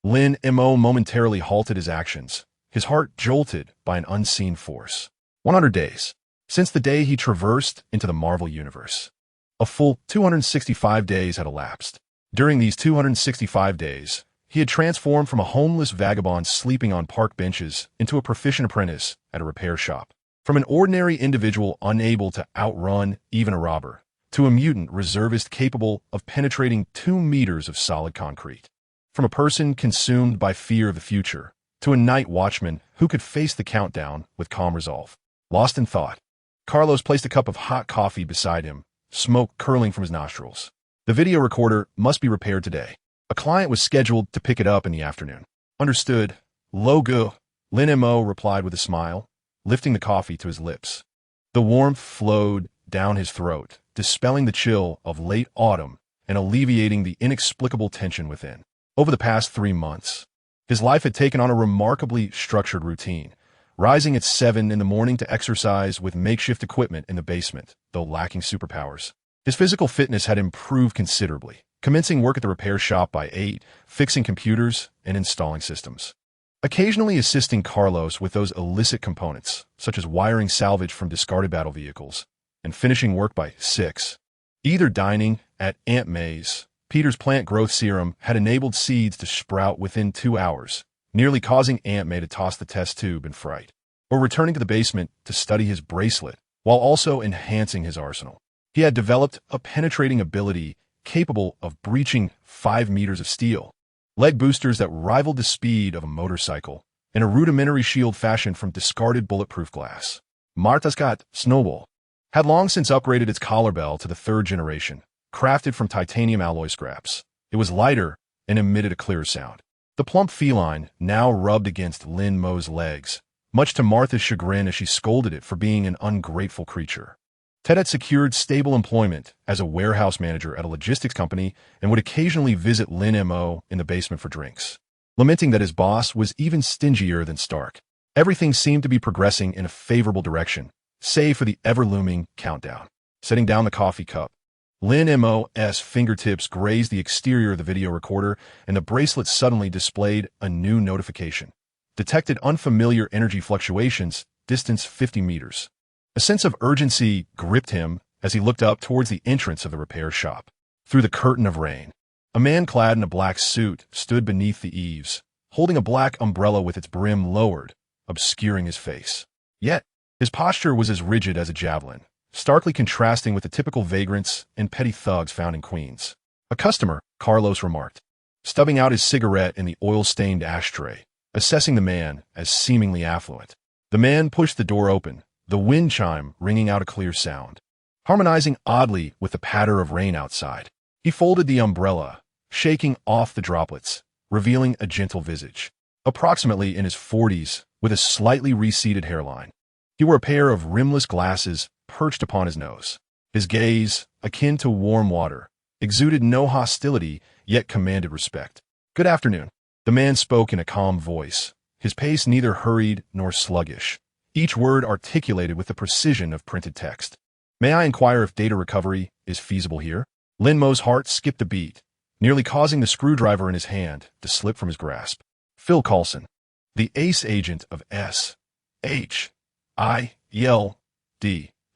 Lin Mo momentarily halted his actions, his heart jolted by an unseen force. 100 days. Since the day he traversed into the Marvel Universe. A full 265 days had elapsed. During these 265 days, he had transformed from a homeless vagabond sleeping on park benches into a proficient apprentice at a repair shop. From an ordinary individual unable to outrun even a robber, to a mutant reservist capable of penetrating 2 meters of solid concrete. From a person consumed by fear of the future, to a night watchman who could face the countdown with calm resolve. Lost in thought, Carlos placed a cup of hot coffee beside him, smoke curling from his nostrils. The video recorder must be repaired today. A client was scheduled to pick it up in the afternoon. Understood. Logo, Lin Mo replied with a smile, lifting the coffee to his lips. The warmth flowed down his throat, dispelling the chill of late autumn and alleviating the inexplicable tension within. Over the past 3 months, his life had taken on a remarkably structured routine, rising at 7 in the morning to exercise with makeshift equipment in the basement, though lacking superpowers. His physical fitness had improved considerably, commencing work at the repair shop by 8, fixing computers and installing systems. Occasionally assisting Carlos with those illicit components, such as wiring salvage from discarded battle vehicles, and finishing work by 6. Either dining at Aunt May's, Peter's plant growth serum had enabled seeds to sprout within 2 hours, nearly causing Aunt May to toss the test tube in fright, or returning to the basement to study his bracelet, while also enhancing his arsenal. He had developed a penetrating ability capable of breaching 5 meters of steel, leg boosters that rivaled the speed of a motorcycle, and a rudimentary shield fashioned from discarded bulletproof glass. Marta's cat, Snowball, had long since upgraded its collar bell to the 3rd generation, crafted from titanium alloy scraps. It was lighter and emitted a clearer sound. The plump feline now rubbed against Lin Mo's legs, much to Martha's chagrin as she scolded it for being an ungrateful creature. Ted had secured stable employment as a warehouse manager at a logistics company and would occasionally visit Lin Mo in the basement for drinks, lamenting that his boss was even stingier than Stark. Everything seemed to be progressing in a favorable direction, save for the ever-looming countdown. Setting down the coffee cup, Lin Mo's fingertips grazed the exterior of the video recorder, and the bracelet suddenly displayed a new notification. detected unfamiliar energy fluctuations, distance 50 meters. A sense of urgency gripped him as he looked up towards the entrance of the repair shop. Through the curtain of rain, a man clad in a black suit stood beneath the eaves, holding a black umbrella with its brim lowered, obscuring his face. Yet, his posture was as rigid as a javelin, starkly contrasting with the typical vagrants and petty thugs found in Queens. A customer, Carlos remarked, stubbing out his cigarette in the oil-stained ashtray, assessing the man as seemingly affluent. The man pushed the door open, the wind chime ringing out a clear sound, harmonizing oddly with the patter of rain outside. He folded the umbrella, shaking off the droplets, revealing a gentle visage. Approximately in his 40s, with a slightly receded hairline. He wore a pair of rimless glasses perched upon his nose. His gaze, akin to warm water, exuded no hostility, yet commanded respect. "Good afternoon." The man spoke in a calm voice, his pace neither hurried nor sluggish, each word articulated with the precision of printed text. "May I inquire if data recovery is feasible here?" Lin Mo's heart skipped a beat, nearly causing the screwdriver in his hand to slip from his grasp. Phil Coulson, the ace agent of S.H.I.E.L.D.,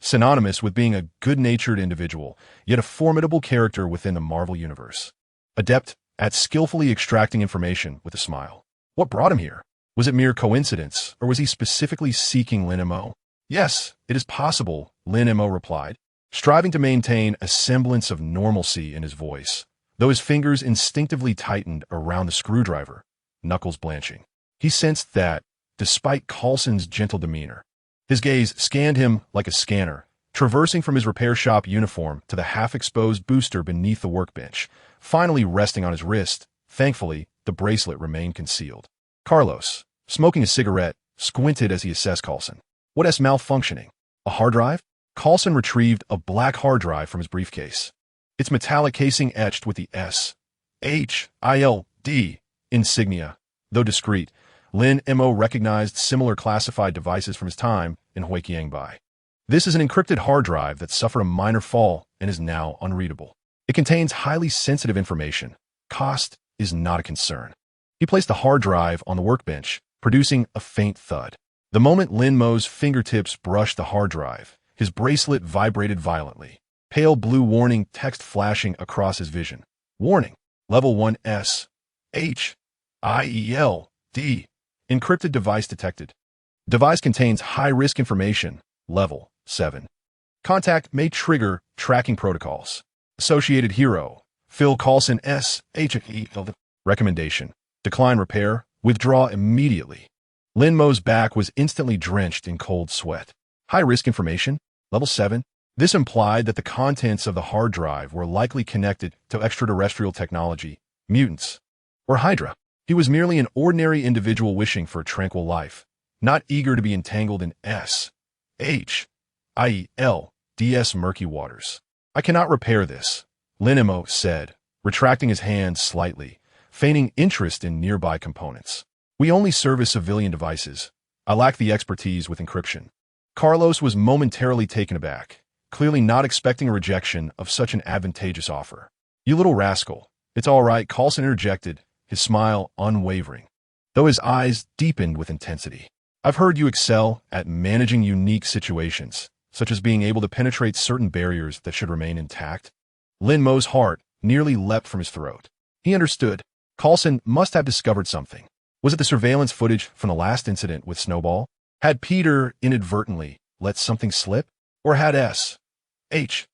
synonymous with being a good-natured individual, yet a formidable character within the Marvel Universe. Adept at skillfully extracting information with a smile. What brought him here? Was it mere coincidence, or was he specifically seeking Lin Mo? "Yes, it is possible," Lin Mo replied, striving to maintain a semblance of normalcy in his voice, though his fingers instinctively tightened around the screwdriver, knuckles blanching. He sensed that, despite Coulson's gentle demeanor, his gaze scanned him like a scanner, traversing from his repair shop uniform to the half-exposed booster beneath the workbench, finally resting on his wrist. Thankfully, the bracelet remained concealed. Carlos, smoking a cigarette, squinted as he assessed Coulson. "What is malfunctioning? A hard drive?" Coulson retrieved a black hard drive from his briefcase. Its metallic casing etched with the S.H.I.L.D. insignia. Though discreet, Lin Mo recognized similar classified devices from his time in Huiqiangbai. This is an encrypted hard drive that suffered a minor fall and is now unreadable. It contains highly sensitive information. Cost is not a concern. He placed the hard drive on the workbench, producing a faint thud. The moment Lin Mo's fingertips brushed the hard drive, his bracelet vibrated violently. Pale blue warning text flashing across his vision. "Warning. Level 1 S.H.I.E.L.D. Encrypted device detected. Device contains high-risk information. Level 7. Contact may trigger tracking protocols. Associated hero. Phil Coulson S.H.E.L.D. Recommendation. Decline repair. Withdraw immediately." Lin Mo's back was instantly drenched in cold sweat. High-risk information. Level 7. This implied that the contents of the hard drive were likely connected to extraterrestrial technology, mutants, or Hydra. He was merely an ordinary individual wishing for a tranquil life, not eager to be entangled in S.H.I.E.L.D.'s murky waters. "I cannot repair this," Lin Mo said, retracting his hand slightly, feigning interest in nearby components. "We only service civilian devices. I lack the expertise with encryption." Carlos was momentarily taken aback, clearly not expecting a rejection of such an advantageous offer. "You little rascal. It's all right," Coulson interjected, his smile unwavering, though his eyes deepened with intensity. "I've heard you excel at managing unique situations, such as being able to penetrate certain barriers that should remain intact." Lin Mo's heart nearly leapt from his throat. He understood. Coulson must have discovered something. Was it the surveillance footage from the last incident with Snowball? Had Peter inadvertently let something slip? Or had S.H.I.E.L.D.'s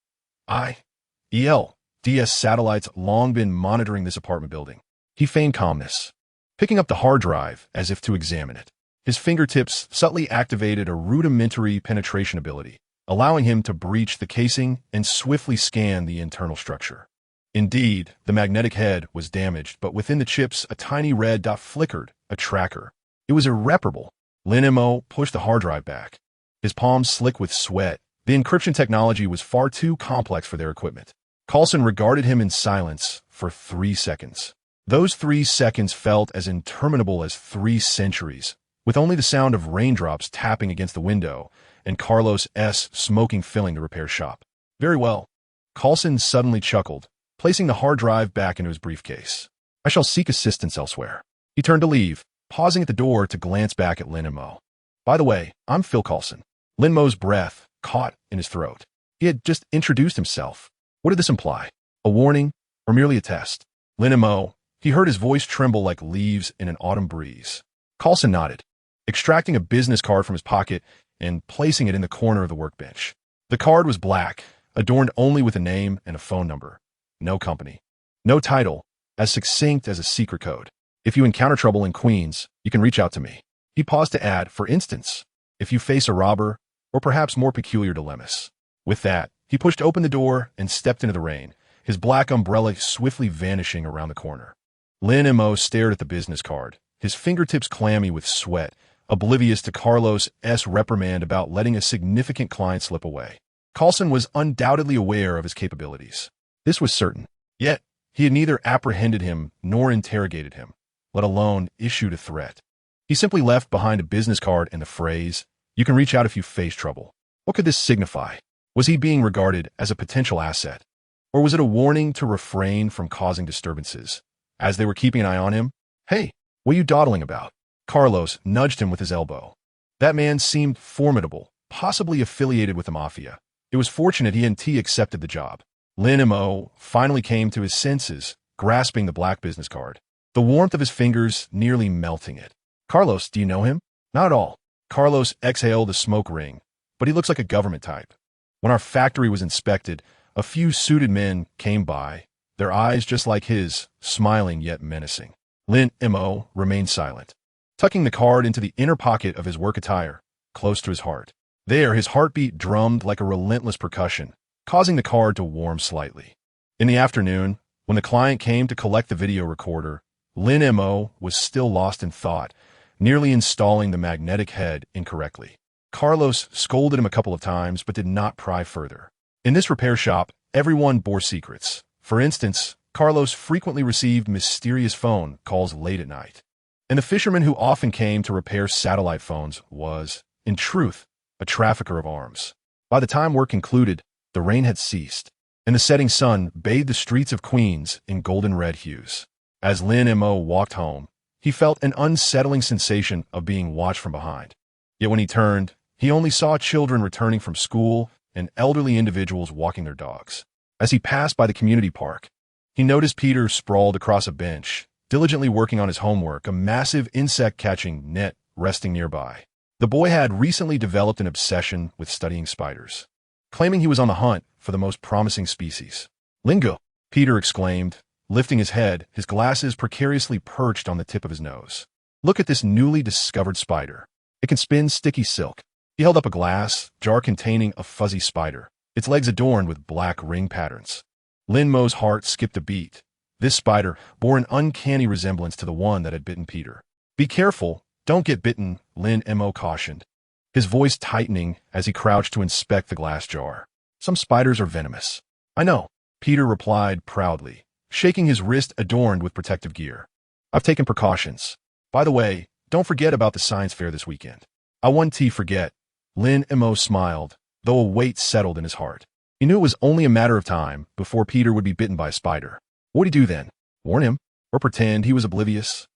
satellites long been monitoring this apartment building? He feigned calmness, picking up the hard drive as if to examine it. His fingertips subtly activated a rudimentary penetration ability, allowing him to breach the casing and swiftly scan the internal structure. Indeed, the magnetic head was damaged, but within the chips a tiny red dot flickered, a tracker. It was irreparable. Lin Mo pushed the hard drive back, his palms slick with sweat. The encryption technology was far too complex for their equipment. Coulson regarded him in silence for 3 seconds. Those 3 seconds felt as interminable as 3 centuries, with only the sound of raindrops tapping against the window and Carlos' smoking filling the repair shop. "Very well." Coulson suddenly chuckled, placing the hard drive back into his briefcase. "I shall seek assistance elsewhere." He turned to leave, pausing at the door to glance back at Lin Mo. By the way, I'm Phil Coulson. Lin Mo's breath caught in his throat. He had just introduced himself. What did this imply? A warning or merely a test? Lin Mo, he heard his voice tremble like leaves in an autumn breeze. Coulson nodded, extracting a business card from his pocket and placing it in the corner of the workbench. The card was black, adorned only with a name and a phone number. No company. No title, as succinct as a secret code. If you encounter trouble in Queens, you can reach out to me. He paused to add, for instance, if you face a robber, or perhaps more peculiar dilemmas. With that, he pushed open the door and stepped into the rain, his black umbrella swiftly vanishing around the corner. Lin Mo stared at the business card, his fingertips clammy with sweat, oblivious to Carlos' reprimand about letting a significant client slip away. Coulson was undoubtedly aware of his capabilities. This was certain. Yet, he had neither apprehended him nor interrogated him, let alone issued a threat. He simply left behind a business card and the phrase, "You can reach out if you face trouble." What could this signify? Was he being regarded as a potential asset? Or was it a warning to refrain from causing disturbances, as they were keeping an eye on him? Hey, what are you dawdling about? Carlos nudged him with his elbow. That man seemed formidable, possibly affiliated with the mafia. It was fortunate he and T accepted the job. Lin Mo finally came to his senses, grasping the black business card, the warmth of his fingers nearly melting it. Carlos, do you know him? Not at all. Carlos exhaled a smoke ring, but he looks like a government type. When our factory was inspected, a few suited men came by, their eyes just like his, smiling yet menacing. Lin Mo remained silent, tucking the card into the inner pocket of his work attire, close to his heart. There, his heartbeat drummed like a relentless percussion, causing the card to warm slightly. In the afternoon, when the client came to collect the video recorder, Lin Mo was still lost in thought, nearly installing the magnetic head incorrectly. Carlos scolded him a couple of times but did not pry further. In this repair shop, everyone bore secrets. For instance, Carlos frequently received mysterious phone calls late at night. And the fisherman who often came to repair satellite phones was, in truth, a trafficker of arms. By the time work concluded, the rain had ceased, and the setting sun bathed the streets of Queens in golden red hues. As Lin Mo walked home, he felt an unsettling sensation of being watched from behind. Yet when he turned, he only saw children returning from school and elderly individuals walking their dogs. As he passed by the community park, he noticed Peter sprawled across a bench, diligently working on his homework, a massive insect-catching net resting nearby. The boy had recently developed an obsession with studying spiders, claiming he was on the hunt for the most promising species. "Lingo!" Peter exclaimed, lifting his head, his glasses precariously perched on the tip of his nose. "Look at this newly discovered spider. It can spin sticky silk." He held up a glass jar containing a fuzzy spider, its legs adorned with black ring patterns. Lin Mo's heart skipped a beat. This spider bore an uncanny resemblance to the one that had bitten Peter. "Be careful, don't get bitten," Lin Mo cautioned, his voice tightening as he crouched to inspect the glass jar. "Some spiders are venomous." "I know," Peter replied proudly, shaking his wrist adorned with protective gear. "I've taken precautions. By the way, don't forget about the science fair this weekend." "I won't forget." Lin Mo smiled, though a weight settled in his heart. He knew it was only a matter of time before Peter would be bitten by a spider. What would he do then? Warn him? Or pretend he was oblivious?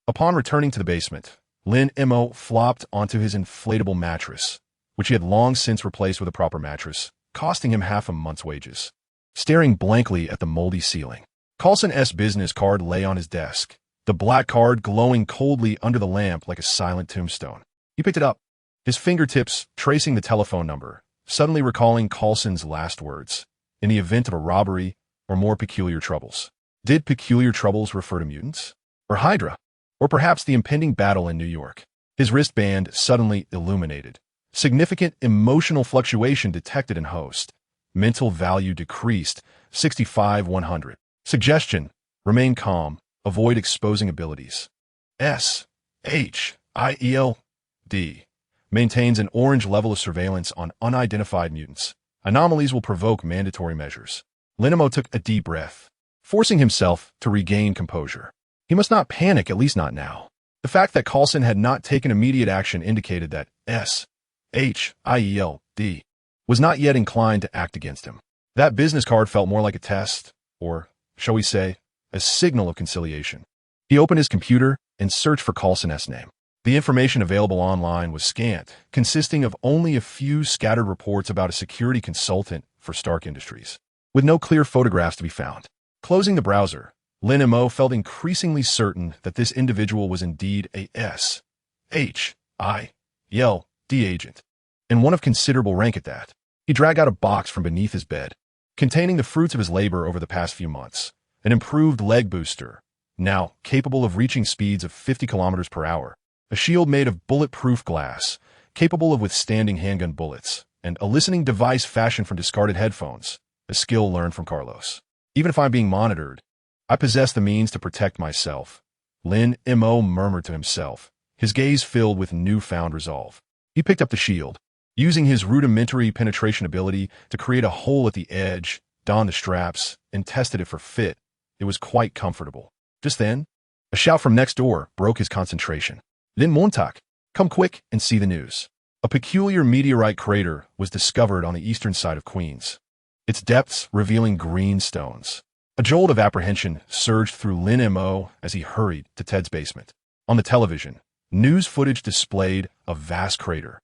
Upon returning to the basement, Lin Mo flopped onto his inflatable mattress, which he had long since replaced with a proper mattress, costing him half a month's wages. Staring blankly at the moldy ceiling, Coulson's business card lay on his desk, the black card glowing coldly under the lamp like a silent tombstone. He picked it up, his fingertips tracing the telephone number, suddenly recalling Coulson's last words, in the event of a robbery or more peculiar troubles. Did peculiar troubles refer to mutants? Or Hydra? Or perhaps the impending battle in New York? His wristband suddenly illuminated. Significant emotional fluctuation detected in host. Mental value decreased, 65-100. Suggestion: remain calm, avoid exposing abilities. SHIELD maintains an orange level of surveillance on unidentified mutants. Anomalies will provoke mandatory measures. Lin Mo took a deep breath, forcing himself to regain composure. He must not panic, at least not now. The fact that Coulson had not taken immediate action indicated that SHIELD was not yet inclined to act against him. That business card felt more like a test, or, shall we say, a signal of conciliation. He opened his computer and searched for Coulson's name. The information available online was scant, consisting of only a few scattered reports about a security consultant for Stark Industries, with no clear photographs to be found. Closing the browser, Lin Mo felt increasingly certain that this individual was indeed a S.H.I.L.D. agent, and one of considerable rank at that. He dragged out a box from beneath his bed, containing the fruits of his labor over the past few months, an improved leg booster, now capable of reaching speeds of 50 kilometers per hour, a shield made of bulletproof glass, capable of withstanding handgun bullets, and a listening device fashioned from discarded headphones, a skill learned from Carlos. Even if I'm being monitored, I possess the means to protect myself, Lin Mo murmured to himself, his gaze filled with newfound resolve. He picked up the shield, using his rudimentary penetration ability to create a hole at the edge, donned the straps, and tested it for fit. It was quite comfortable. Just then, a shout from next door broke his concentration. Lin Montak, come quick and see the news. A peculiar meteorite crater was discovered on the eastern side of Queens, its depths revealing green stones. A jolt of apprehension surged through Lin Mo as he hurried to Ted's basement. On the television, news footage displayed a vast crater,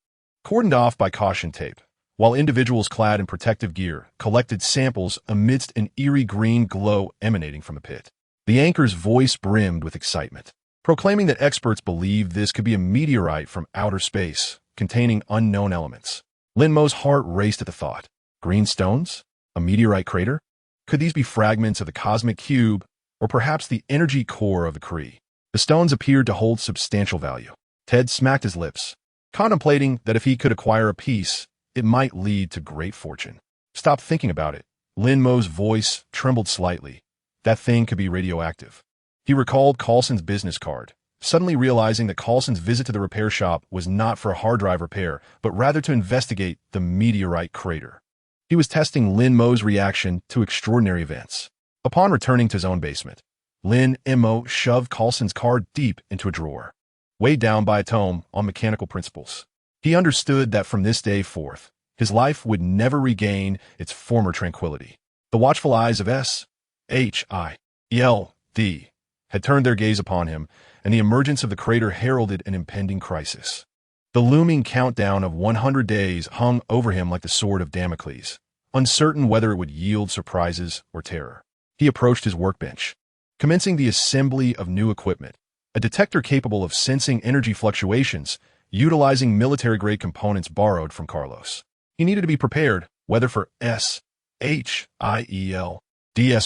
cordoned off by caution tape, while individuals clad in protective gear collected samples amidst an eerie green glow emanating from the pit. The anchor's voice brimmed with excitement, proclaiming that experts believed this could be a meteorite from outer space, containing unknown elements. Lin Mo's heart raced at the thought. Green stones? A meteorite crater? Could these be fragments of the cosmic cube, or perhaps the energy core of the Kree? The stones appeared to hold substantial value. Ted smacked his lips, contemplating that if he could acquire a piece, it might lead to great fortune. Stop thinking about it. Lin Mo's voice trembled slightly. That thing could be radioactive. He recalled Coulson's business card, suddenly realizing that Coulson's visit to the repair shop was not for a hard drive repair, but rather to investigate the meteorite crater. He was testing Lin Mo's reaction to extraordinary events. Upon returning to his own basement, Lin Mo shoved Coulson's card deep into a drawer, weighed down by a tome on mechanical principles. He understood that from this day forth, his life would never regain its former tranquility. The watchful eyes of S.H.I.L.D. had turned their gaze upon him, and the emergence of the crater heralded an impending crisis. The looming countdown of 100 days hung over him like the sword of Damocles, uncertain whether it would yield surprises or terror. He approached his workbench, commencing the assembly of new equipment, a detector capable of sensing energy fluctuations, utilizing military-grade components borrowed from Carlos. He needed to be prepared, whether for S.H.I.L.D.'s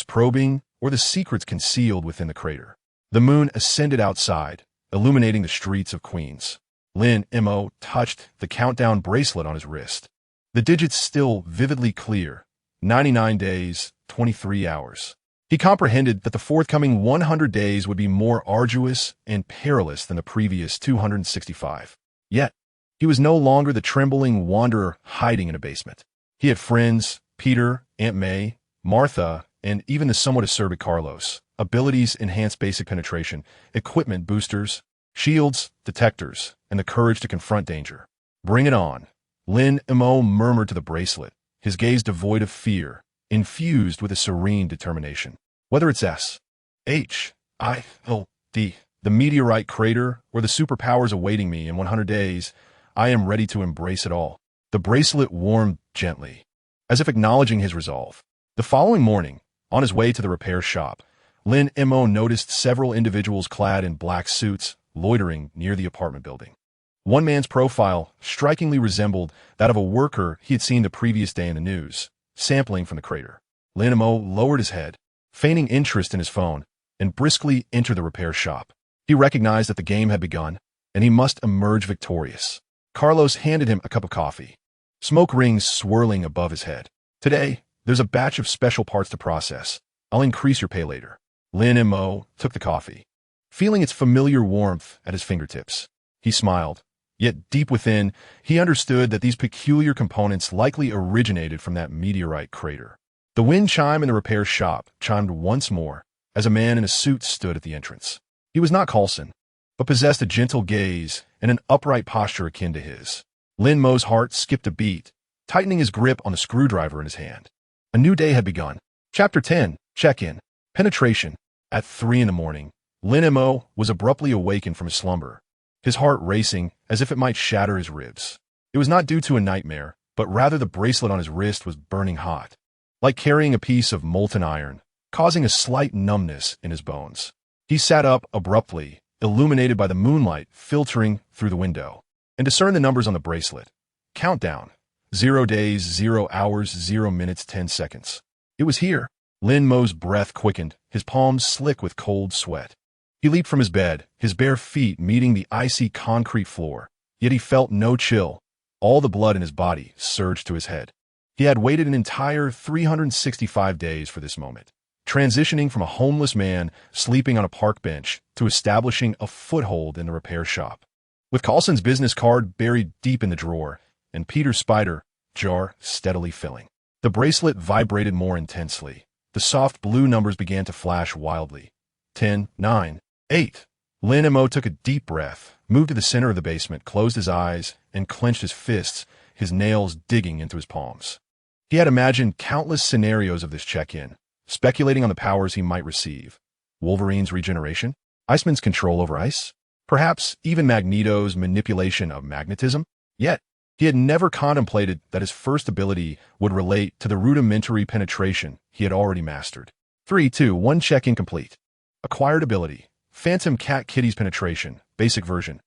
probing or the secrets concealed within the crater. The moon ascended outside, illuminating the streets of Queens. Lin Mo touched the countdown bracelet on his wrist. The digits still vividly clear. 99 days, 23 hours. He comprehended that the forthcoming 100 days would be more arduous and perilous than the previous 265. Yet, he was no longer the trembling wanderer hiding in a basement. He had friends, Peter, Aunt May, Martha, and even the somewhat acerbic Carlos. Abilities enhance basic penetration, equipment boosters, shields, detectors, and the courage to confront danger. Bring it on. Lin Mo murmured to the bracelet, his gaze devoid of fear, infused with a serene determination. Whether it's S.H.I.L.D., the meteorite crater, or the superpowers awaiting me in 100 days, I am ready to embrace it all. The bracelet warmed gently, as if acknowledging his resolve. The following morning, on his way to the repair shop, Lin Mo noticed several individuals clad in black suits loitering near the apartment building. One man's profile strikingly resembled that of a worker he had seen the previous day in the news, sampling from the crater. Lin Mo lowered his head, feigning interest in his phone, and briskly entered the repair shop. He recognized that the game had begun, and he must emerge victorious. Carlos handed him a cup of coffee, smoke rings swirling above his head. Today, there's a batch of special parts to process. I'll increase your pay later. Lin Mo took the coffee, feeling its familiar warmth at his fingertips. He smiled, yet deep within, he understood that these peculiar components likely originated from that meteorite crater. The wind chime in the repair shop chimed once more as a man in a suit stood at the entrance. He was not Coulson, but possessed a gentle gaze and an upright posture akin to his. Lin Mo's heart skipped a beat, tightening his grip on the screwdriver in his hand. A new day had begun. Chapter 10, Check-In. Penetration. At 3 in the morning, Lin Mo was abruptly awakened from his slumber, his heart racing as if it might shatter his ribs. It was not due to a nightmare, but rather the bracelet on his wrist was burning hot, like carrying a piece of molten iron, causing a slight numbness in his bones. He sat up abruptly, illuminated by the moonlight filtering through the window, and discerned the numbers on the bracelet. Countdown. 0 days, 0 hours, 0 minutes, 10 seconds. It was here. Lin Mo's breath quickened, his palms slick with cold sweat. He leaped from his bed, his bare feet meeting the icy concrete floor, yet he felt no chill. All the blood in his body surged to his head. He had waited an entire 365 days for this moment, transitioning from a homeless man sleeping on a park bench to establishing a foothold in the repair shop. With Carlson's business card buried deep in the drawer, and Peter's spider jar steadily filling, the bracelet vibrated more intensely. The soft blue numbers began to flash wildly. 10, 9, 8. Lin Mo took a deep breath, moved to the center of the basement, closed his eyes, and clenched his fists, his nails digging into his palms. He had imagined countless scenarios of this check-in, speculating on the powers he might receive. Wolverine's regeneration? Iceman's control over ice? Perhaps even Magneto's manipulation of magnetism? Yet, he had never contemplated that his first ability would relate to the rudimentary penetration he had already mastered. 3, 2, 1 check-in complete. Acquired ability. Phantom Cat Kitty's penetration, basic version.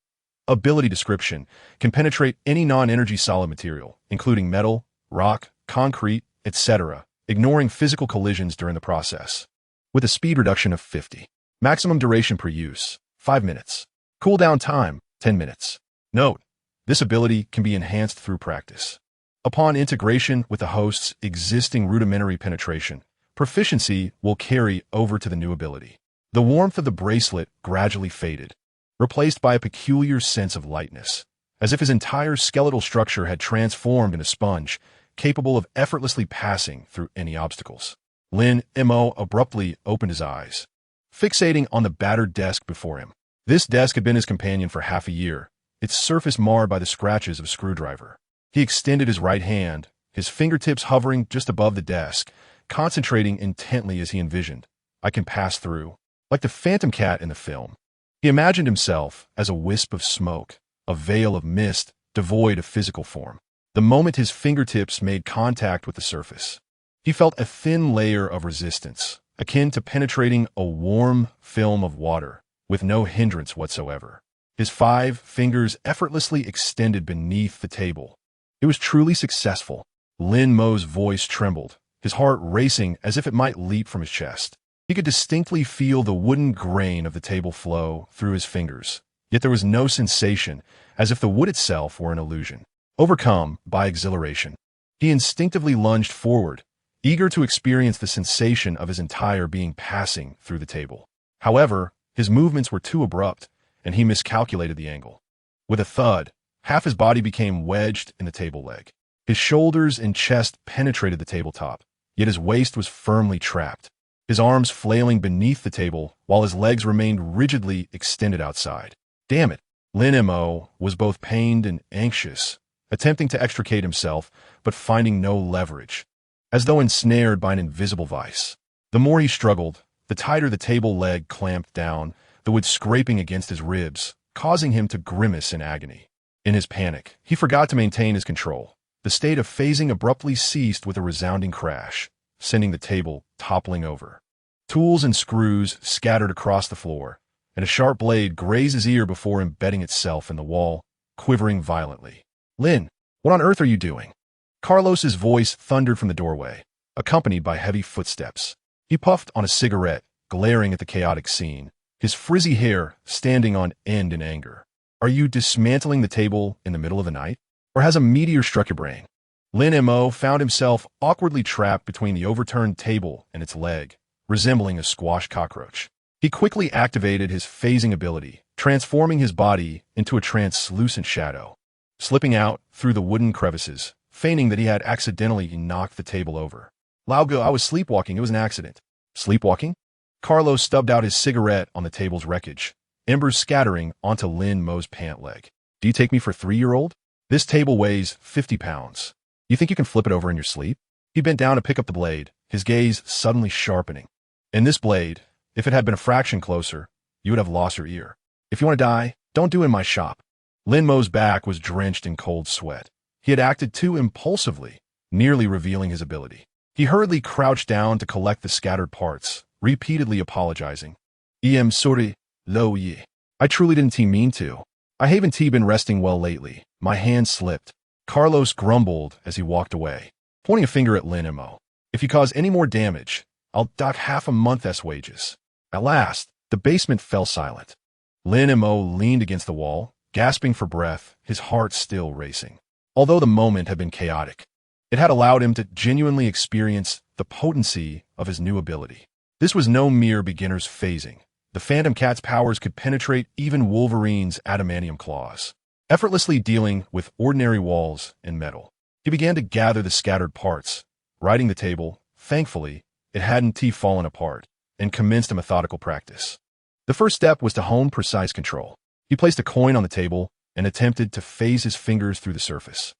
Ability description, can penetrate any non-energy solid material, including metal, rock, concrete, etc., ignoring physical collisions during the process. With a speed reduction of 50. Maximum duration per use, 5 minutes. Cooldown time, 10 minutes. Note, this ability can be enhanced through practice. Upon integration with the host's existing rudimentary penetration, proficiency will carry over to the new ability. The warmth of the bracelet gradually faded, replaced by a peculiar sense of lightness, as if his entire skeletal structure had transformed into a sponge, capable of effortlessly passing through any obstacles. Lin Mo abruptly opened his eyes, fixating on the battered desk before him. This desk had been his companion for half a year, its surface marred by the scratches of a screwdriver. He extended his right hand, his fingertips hovering just above the desk, concentrating intently as he envisioned, "I can pass through." Like the Phantom Cat in the film, he imagined himself as a wisp of smoke, a veil of mist devoid of physical form. The moment his fingertips made contact with the surface, he felt a thin layer of resistance, akin to penetrating a warm film of water, with no hindrance whatsoever. His 5 fingers effortlessly extended beneath the table. It was truly successful. Lin Mo's voice trembled, his heart racing as if it might leap from his chest. He could distinctly feel the wooden grain of the table flow through his fingers, yet there was no sensation, as if the wood itself were an illusion. Overcome by exhilaration, he instinctively lunged forward, eager to experience the sensation of his entire being passing through the table. However, his movements were too abrupt, and he miscalculated the angle. With a thud, half his body became wedged in the table leg. His shoulders and chest penetrated the tabletop, yet his waist was firmly trapped, his arms flailing beneath the table while his legs remained rigidly extended outside. Damn it! Lin Mo was both pained and anxious, attempting to extricate himself, but finding no leverage, as though ensnared by an invisible vice. The more he struggled, the tighter the table leg clamped down, the wood scraping against his ribs, causing him to grimace in agony. In his panic, he forgot to maintain his control. The state of phasing abruptly ceased with a resounding crash, sending the table toppling over. Tools and screws scattered across the floor, and a sharp blade grazed his ear before embedding itself in the wall, quivering violently. "Lin, what on earth are you doing?" Carlos's voice thundered from the doorway, accompanied by heavy footsteps. He puffed on a cigarette, glaring at the chaotic scene, his frizzy hair standing on end in anger. "Are you dismantling the table in the middle of the night? Or has a meteor struck your brain?" Lin Mo found himself awkwardly trapped between the overturned table and its leg, resembling a squashed cockroach. He quickly activated his phasing ability, transforming his body into a translucent shadow, slipping out through the wooden crevices, feigning that he had accidentally knocked the table over. "Laugo, I was sleepwalking. It was an accident." "Sleepwalking?" Carlos stubbed out his cigarette on the table's wreckage, embers scattering onto Lin Mo's pant leg. "Do you take me for a 3-year-old? This table weighs 50 pounds. You think you can flip it over in your sleep?" He bent down to pick up the blade, his gaze suddenly sharpening. "And this blade, if it had been a fraction closer, you would have lost your ear. If you want to die, don't do it in my shop. Lin Mo's back was drenched in cold sweat. He had acted too impulsively, nearly revealing his ability. He hurriedly crouched down to collect the scattered parts, repeatedly apologizing. Sorry, lo ye. I truly didn't mean to. I haven't been resting well lately. My hand slipped. Carlos grumbled as he walked away, pointing a finger at Lin Mo. If you cause any more damage, I'll dock half a month's wages. At last, the basement fell silent. Lin Mo leaned against the wall, gasping for breath, his heart still racing. Although the moment had been chaotic, it had allowed him to genuinely experience the potency of his new ability. This was no mere beginner's phasing. The Phantom Cat's powers could penetrate even Wolverine's adamantium claws, effortlessly dealing with ordinary walls and metal. He began to gather the scattered parts, righting the table. Thankfully, it hadn't fallen apart, and commenced a methodical practice. The first step was to hone precise control. He placed a coin on the table and attempted to phase his fingers through the surface,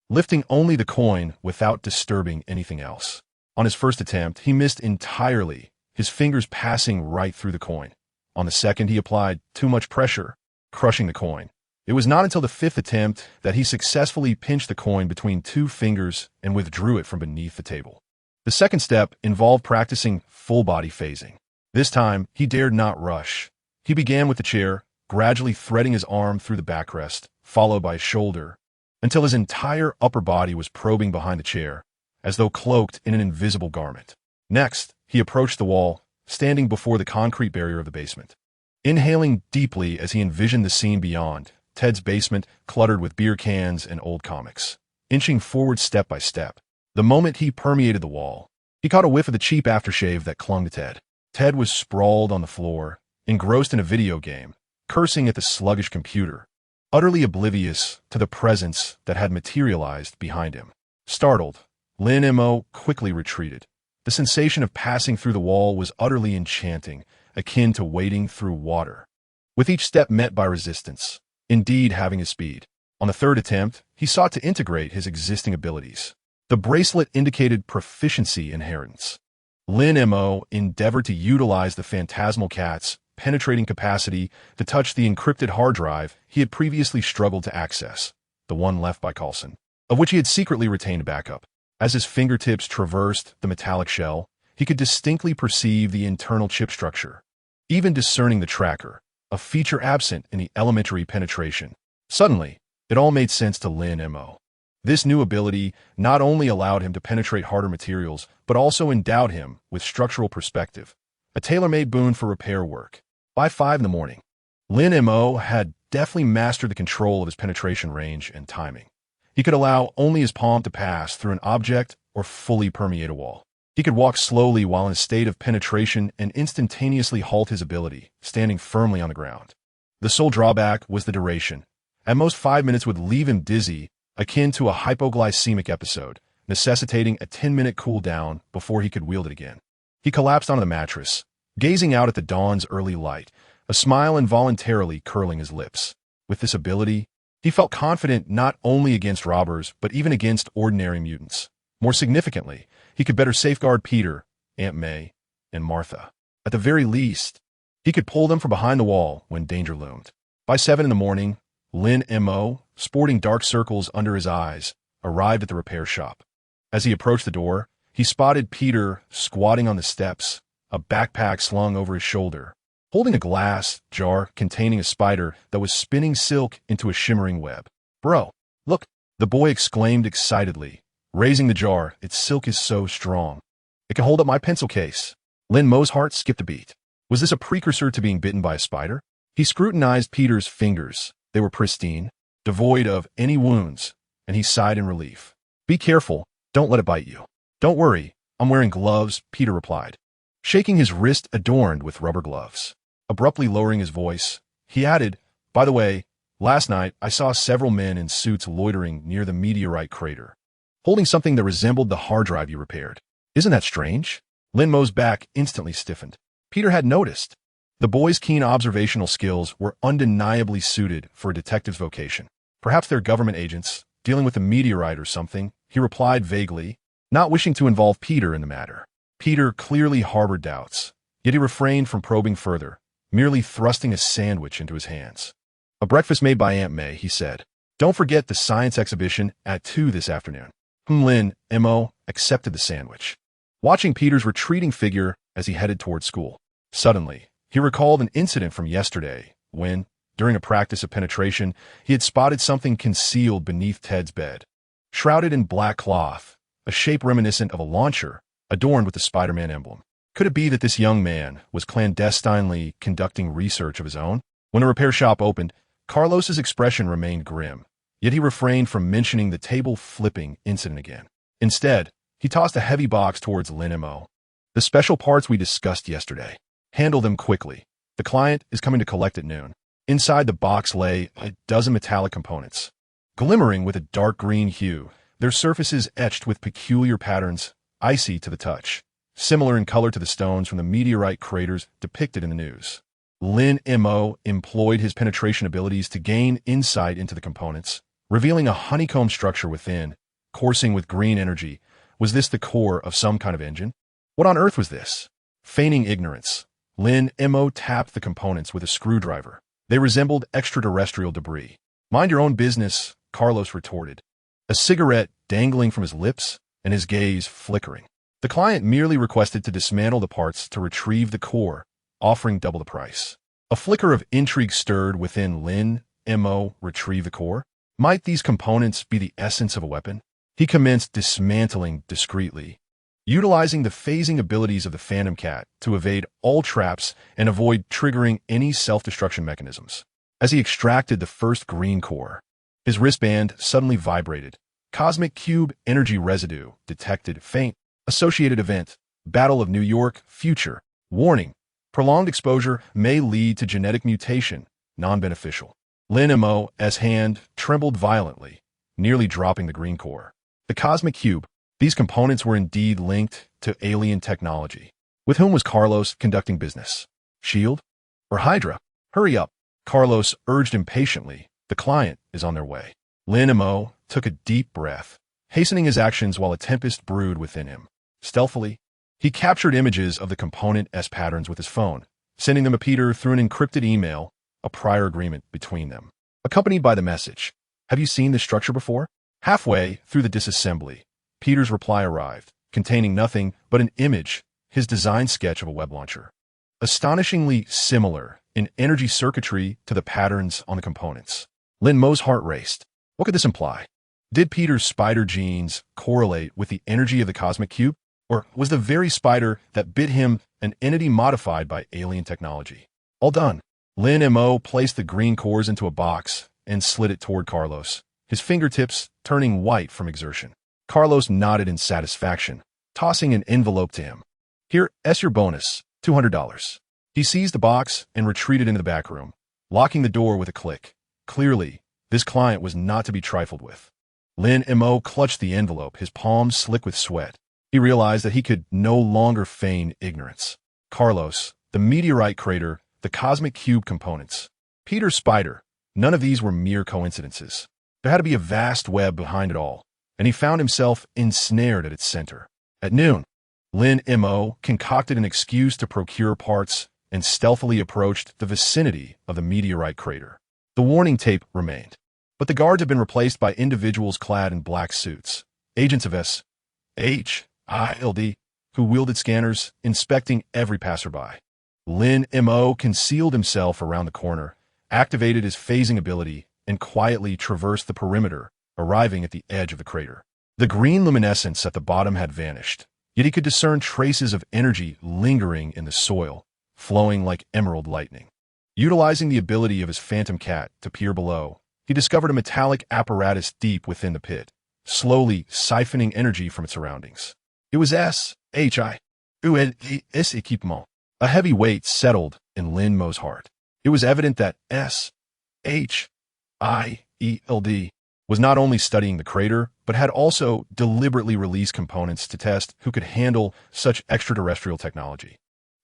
lifting only the coin without disturbing anything else. On his first attempt, he missed entirely, his fingers passing right through the coin. On the second, he applied too much pressure, crushing the coin. It was not until the fifth attempt that he successfully pinched the coin between two fingers and withdrew it from beneath the table. The second step involved practicing full-body phasing. This time, he dared not rush. He began with the chair, gradually threading his arm through the backrest, followed by his shoulder, until his entire upper body was probing behind the chair, as though cloaked in an invisible garment. Next, he approached the wall, standing before the concrete barrier of the basement. Inhaling deeply as he envisioned the scene beyond, Ted's basement cluttered with beer cans and old comics. Inching forward step by step, the moment he permeated the wall, he caught a whiff of the cheap aftershave that clung to Ted. Ted was sprawled on the floor, engrossed in a video game, cursing at the sluggish computer, utterly oblivious to the presence that had materialized behind him. Startled, Lin Mo quickly retreated. The sensation of passing through the wall was utterly enchanting, akin to wading through water, with each step met by resistance, indeed having his speed. On the third attempt, he sought to integrate his existing abilities. The bracelet indicated proficiency inheritance. Lin Mo endeavored to utilize the Phantasmal Cat's penetrating capacity to touch the encrypted hard drive he had previously struggled to access, the one left by Coulson, of which he had secretly retained a backup. As his fingertips traversed the metallic shell, he could distinctly perceive the internal chip structure, even discerning the tracker, a feature absent in the elementary penetration. Suddenly, it all made sense to Lin Mo. This new ability not only allowed him to penetrate harder materials, but also endowed him with structural perspective, a tailor-made boon for repair work. By 5 a.m, Lin Mo had deftly mastered the control of his penetration range and timing. He could allow only his palm to pass through an object or fully permeate a wall. He could walk slowly while in a state of penetration and instantaneously halt his ability, standing firmly on the ground. The sole drawback was the duration. At most 5 minutes would leave him dizzy, akin to a hypoglycemic episode, necessitating a 10-minute cool-down before he could wield it again. He collapsed onto the mattress, gazing out at the dawn's early light, a smile involuntarily curling his lips. With this ability, he felt confident not only against robbers, but even against ordinary mutants. More significantly, he could better safeguard Peter, Aunt May, and Martha. At the very least, he could pull them from behind the wall when danger loomed. By 7 a.m, Lin Mo, sporting dark circles under his eyes, arrived at the repair shop. As he approached the door, he spotted Peter squatting on the steps, a backpack slung over his shoulder, holding a glass jar containing a spider that was spinning silk into a shimmering web. "Bro, look," the boy exclaimed excitedly, raising the jar. "Its silk is so strong. It can hold up my pencil case." Lin Mo's heart skipped a beat. Was this a precursor to being bitten by a spider? He scrutinized Peter's fingers. They were pristine, devoid of any wounds, and he sighed in relief. "Be careful, don't let it bite you." "Don't worry, I'm wearing gloves," Peter replied, shaking his wrist adorned with rubber gloves. Abruptly lowering his voice, he added, "By the way, last night I saw several men in suits loitering near the meteorite crater, holding something that resembled the hard drive you repaired. Isn't that strange?" Lin Mo's back instantly stiffened. Peter had noticed. The boy's keen observational skills were undeniably suited for a detective's vocation. "Perhaps they're government agents, dealing with a meteorite or something," he replied vaguely, not wishing to involve Peter in the matter. Peter clearly harbored doubts, yet he refrained from probing further, merely thrusting a sandwich into his hands. "A breakfast made by Aunt May," he said. "Don't forget the science exhibition at 2 this afternoon." Lin Mo accepted the sandwich, watching Peter's retreating figure as he headed toward school. Suddenly, he recalled an incident from yesterday when, during a practice of penetration, he had spotted something concealed beneath Ted's bed. Shrouded in black cloth, a shape reminiscent of a launcher, adorned with the Spider-Man emblem. Could it be that this young man was clandestinely conducting research of his own? When a repair shop opened, Carlos's expression remained grim, yet he refrained from mentioning the table-flipping incident again. Instead, he tossed a heavy box towards Lin Mo. "The special parts we discussed yesterday. Handle them quickly. The client is coming to collect at noon." Inside the box lay a dozen metallic components. Glimmering with a dark green hue, their surfaces etched with peculiar patterns, icy to the touch, similar in color to the stones from the meteorite craters depicted in the news. Lin Mo employed his penetration abilities to gain insight into the components, revealing a honeycomb structure within, coursing with green energy. Was this the core of some kind of engine? What on earth was this? Feigning ignorance, Lin Mo tapped the components with a screwdriver. They resembled extraterrestrial debris. "Mind your own business," Carlos retorted, a cigarette dangling from his lips and his gaze flickering. The client merely requested to dismantle the parts to retrieve the core, offering double the price. A flicker of intrigue stirred within Lin Mo. Retrieve the core? Might these components be the essence of a weapon? He commenced dismantling discreetly, utilizing the phasing abilities of the Phantom Cat to evade all traps and avoid triggering any self-destruction mechanisms. As he extracted the first green core, his wristband suddenly vibrated. Cosmic Cube energy residue detected. Faint. Associated event. Battle of New York. Future. Warning. Prolonged exposure may lead to genetic mutation. Non-beneficial. Lin Mo's hand trembled violently, nearly dropping the green core. The Cosmic Cube. These components were indeed linked to alien technology. With whom was Carlos conducting business? SHIELD? Or Hydra? Hurry up, Carlos urged impatiently. The client is on their way. Lin Mo took a deep breath, hastening his actions while a tempest brewed within him. Stealthily, he captured images of the component's patterns with his phone, sending them to Peter through an encrypted email, a prior agreement between them. Accompanied by the message, "Have you seen this structure before?" Halfway through the disassembly, Peter's reply arrived, containing nothing but an image, his design sketch of a web launcher. Astonishingly similar in energy circuitry to the patterns on the components. Lin Mo's heart raced. What could this imply? Did Peter's spider genes correlate with the energy of the Cosmic Cube? Or was the very spider that bit him an entity modified by alien technology? All done. Lin Mo placed the green cores into a box and slid it toward Carlos, his fingertips turning white from exertion. Carlos nodded in satisfaction, tossing an envelope to him. "Here's your bonus, $200. He seized the box and retreated into the back room, locking the door with a click. Clearly, this client was not to be trifled with. Lin Mo clutched the envelope, his palms slick with sweat. He realized that he could no longer feign ignorance. Carlos, the meteorite crater, the Cosmic Cube components, Peter's spider, none of these were mere coincidences. There had to be a vast web behind it all, and he found himself ensnared at its center. At noon, Lin Mo concocted an excuse to procure parts and stealthily approached the vicinity of the meteorite crater. The warning tape remained, but the guards had been replaced by individuals clad in black suits, agents of SHIELD, who wielded scanners, inspecting every passerby. Lin Mo concealed himself around the corner, activated his phasing ability, and quietly traversed the perimeter, arriving at the edge of the crater. The green luminescence at the bottom had vanished, yet he could discern traces of energy lingering in the soil, flowing like emerald lightning. Utilizing the ability of his Phantom Cat to peer below, he discovered a metallic apparatus deep within the pit, slowly siphoning energy from its surroundings. It was SHIELD's equipment. A heavy weight settled in Lin Mo's heart. It was evident that SHIELD was not only studying the crater, but had also deliberately released components to test who could handle such extraterrestrial technology.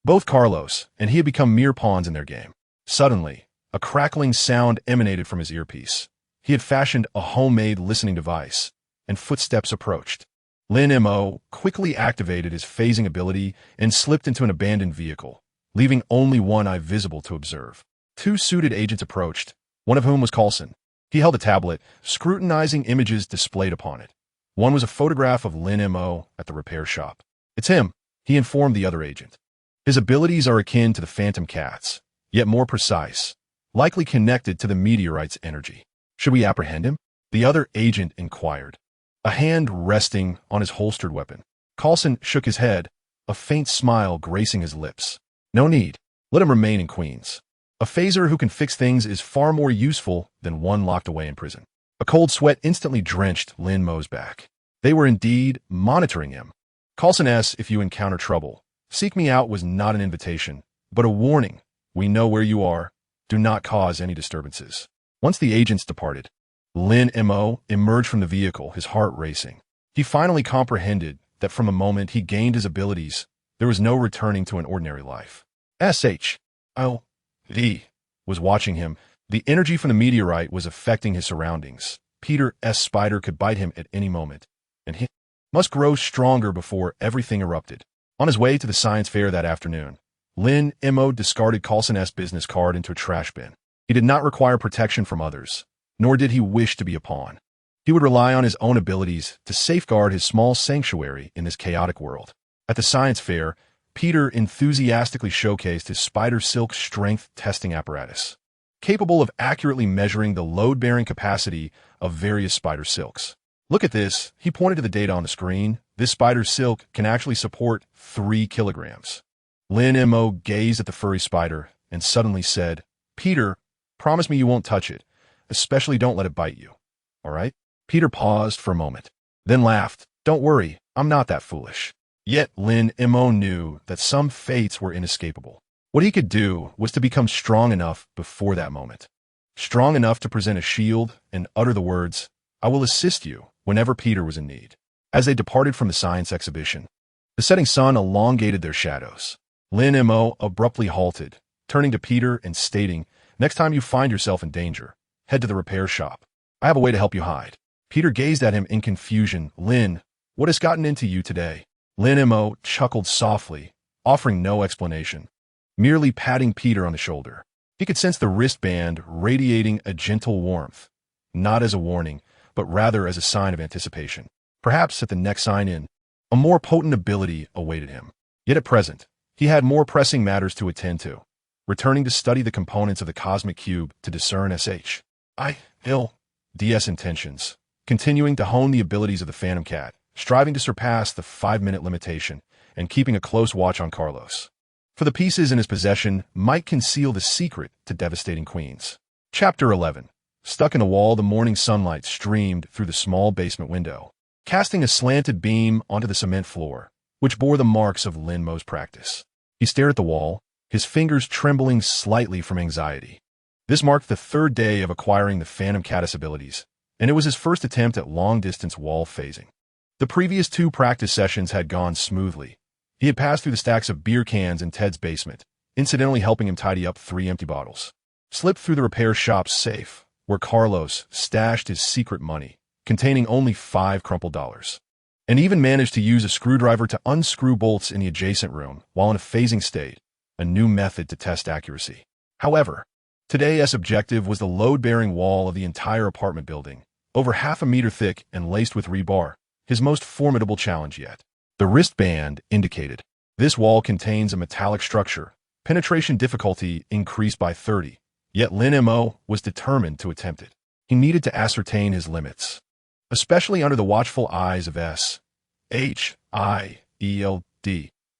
Both Carlos and he had become mere pawns in their game. Suddenly, a crackling sound emanated from his earpiece. He had fashioned a homemade listening device, and footsteps approached. Lin Mo quickly activated his phasing ability and slipped into an abandoned vehicle, leaving only one eye visible to observe. Two suited agents approached, one of whom was Coulson. He held a tablet, scrutinizing images displayed upon it. One was a photograph of Lin Mo at the repair shop. "It's him," he informed the other agent. "His abilities are akin to the Phantom Cat's, yet more precise, likely connected to the meteorite's energy. Should we apprehend him?" The other agent inquired, a hand resting on his holstered weapon. Coulson shook his head, a faint smile gracing his lips. "No need. Let him remain in Queens. A phaser who can fix things is far more useful than one locked away in prison." A cold sweat instantly drenched Lin Mo's back. They were indeed monitoring him. "Coulson S., if you encounter trouble, seek me out," was not an invitation, but a warning. "We know where you are. Do not cause any disturbances." Once the agents departed, Lin Mo emerged from the vehicle, his heart racing. He finally comprehended that from the moment he gained his abilities, there was no returning to an ordinary life. S.H.O.D. was watching him. The energy from the meteorite was affecting his surroundings. Peter S. Spider could bite him at any moment, and he must grow stronger before everything erupted. On his way to the science fair that afternoon, Lin Mo discarded Coulson S. business card into a trash bin. He did not require protection from others, nor did he wish to be a pawn. He would rely on his own abilities to safeguard his small sanctuary in this chaotic world. At the science fair, Peter enthusiastically showcased his spider silk strength testing apparatus, capable of accurately measuring the load-bearing capacity of various spider silks. "Look at this," he pointed to the data on the screen. "This spider silk can actually support 3 kilograms. Lin Mo gazed at the furry spider and suddenly said, "Peter, promise me you won't touch it. Especially don't let it bite you. All right?" Peter paused for a moment, then laughed. "Don't worry, I'm not that foolish." Yet Lin Mo knew that some fates were inescapable. What he could do was to become strong enough before that moment. Strong enough to present a shield and utter the words, "I will assist you," whenever Peter was in need. As they departed from the science exhibition, the setting sun elongated their shadows. Lin Mo abruptly halted, turning to Peter and stating, "Next time you find yourself in danger, head to the repair shop. I have a way to help you hide." Peter gazed at him in confusion. "Lin, what has gotten into you today?" Lin Mo chuckled softly, offering no explanation, merely patting Peter on the shoulder. He could sense the wristband radiating a gentle warmth, not as a warning, but rather as a sign of anticipation. Perhaps at the next sign-in, a more potent ability awaited him. Yet at present, he had more pressing matters to attend to, returning to study the components of the cosmic cube to discern SHIELD's intentions, continuing to hone the abilities of the Phantom Cat, striving to surpass the 5-minute limitation, and keeping a close watch on Carlos. For the pieces in his possession might conceal the secret to devastating Queens. Chapter 11. Stuck in the wall, the morning sunlight streamed through the small basement window, casting a slanted beam onto the cement floor, which bore the marks of Lin Mo's practice. He stared at the wall, his fingers trembling slightly from anxiety. This marked the 3rd day of acquiring the Phantom Cat's abilities, and it was his first attempt at long-distance wall phasing. The previous 2 practice sessions had gone smoothly. He had passed through the stacks of beer cans in Ted's basement, incidentally helping him tidy up 3 empty bottles. Slipped through the repair shop's safe, where Carlos stashed his secret money, containing only 5 crumpled dollars. And even managed to use a screwdriver to unscrew bolts in the adjacent room while in a phasing state, a new method to test accuracy. However, today's objective was the load-bearing wall of the entire apartment building, over half a meter thick and laced with rebar, his most formidable challenge yet. The wristband indicated, "This wall contains a metallic structure. Penetration difficulty increased by 30. Yet Lin Mo was determined to attempt it. He needed to ascertain his limits, especially under the watchful eyes of SHIELD.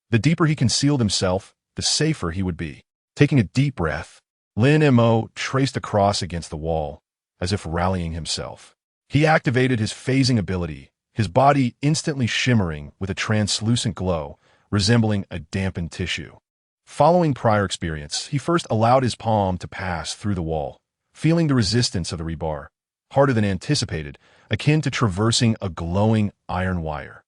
The deeper he concealed himself, the safer he would be. Taking a deep breath, Lin Mo traced a cross against the wall, as if rallying himself. He activated his phasing ability, his body instantly shimmering with a translucent glow, resembling a dampened tissue. Following prior experience, he first allowed his palm to pass through the wall, feeling the resistance of the rebar, harder than anticipated, akin to traversing a glowing iron wire,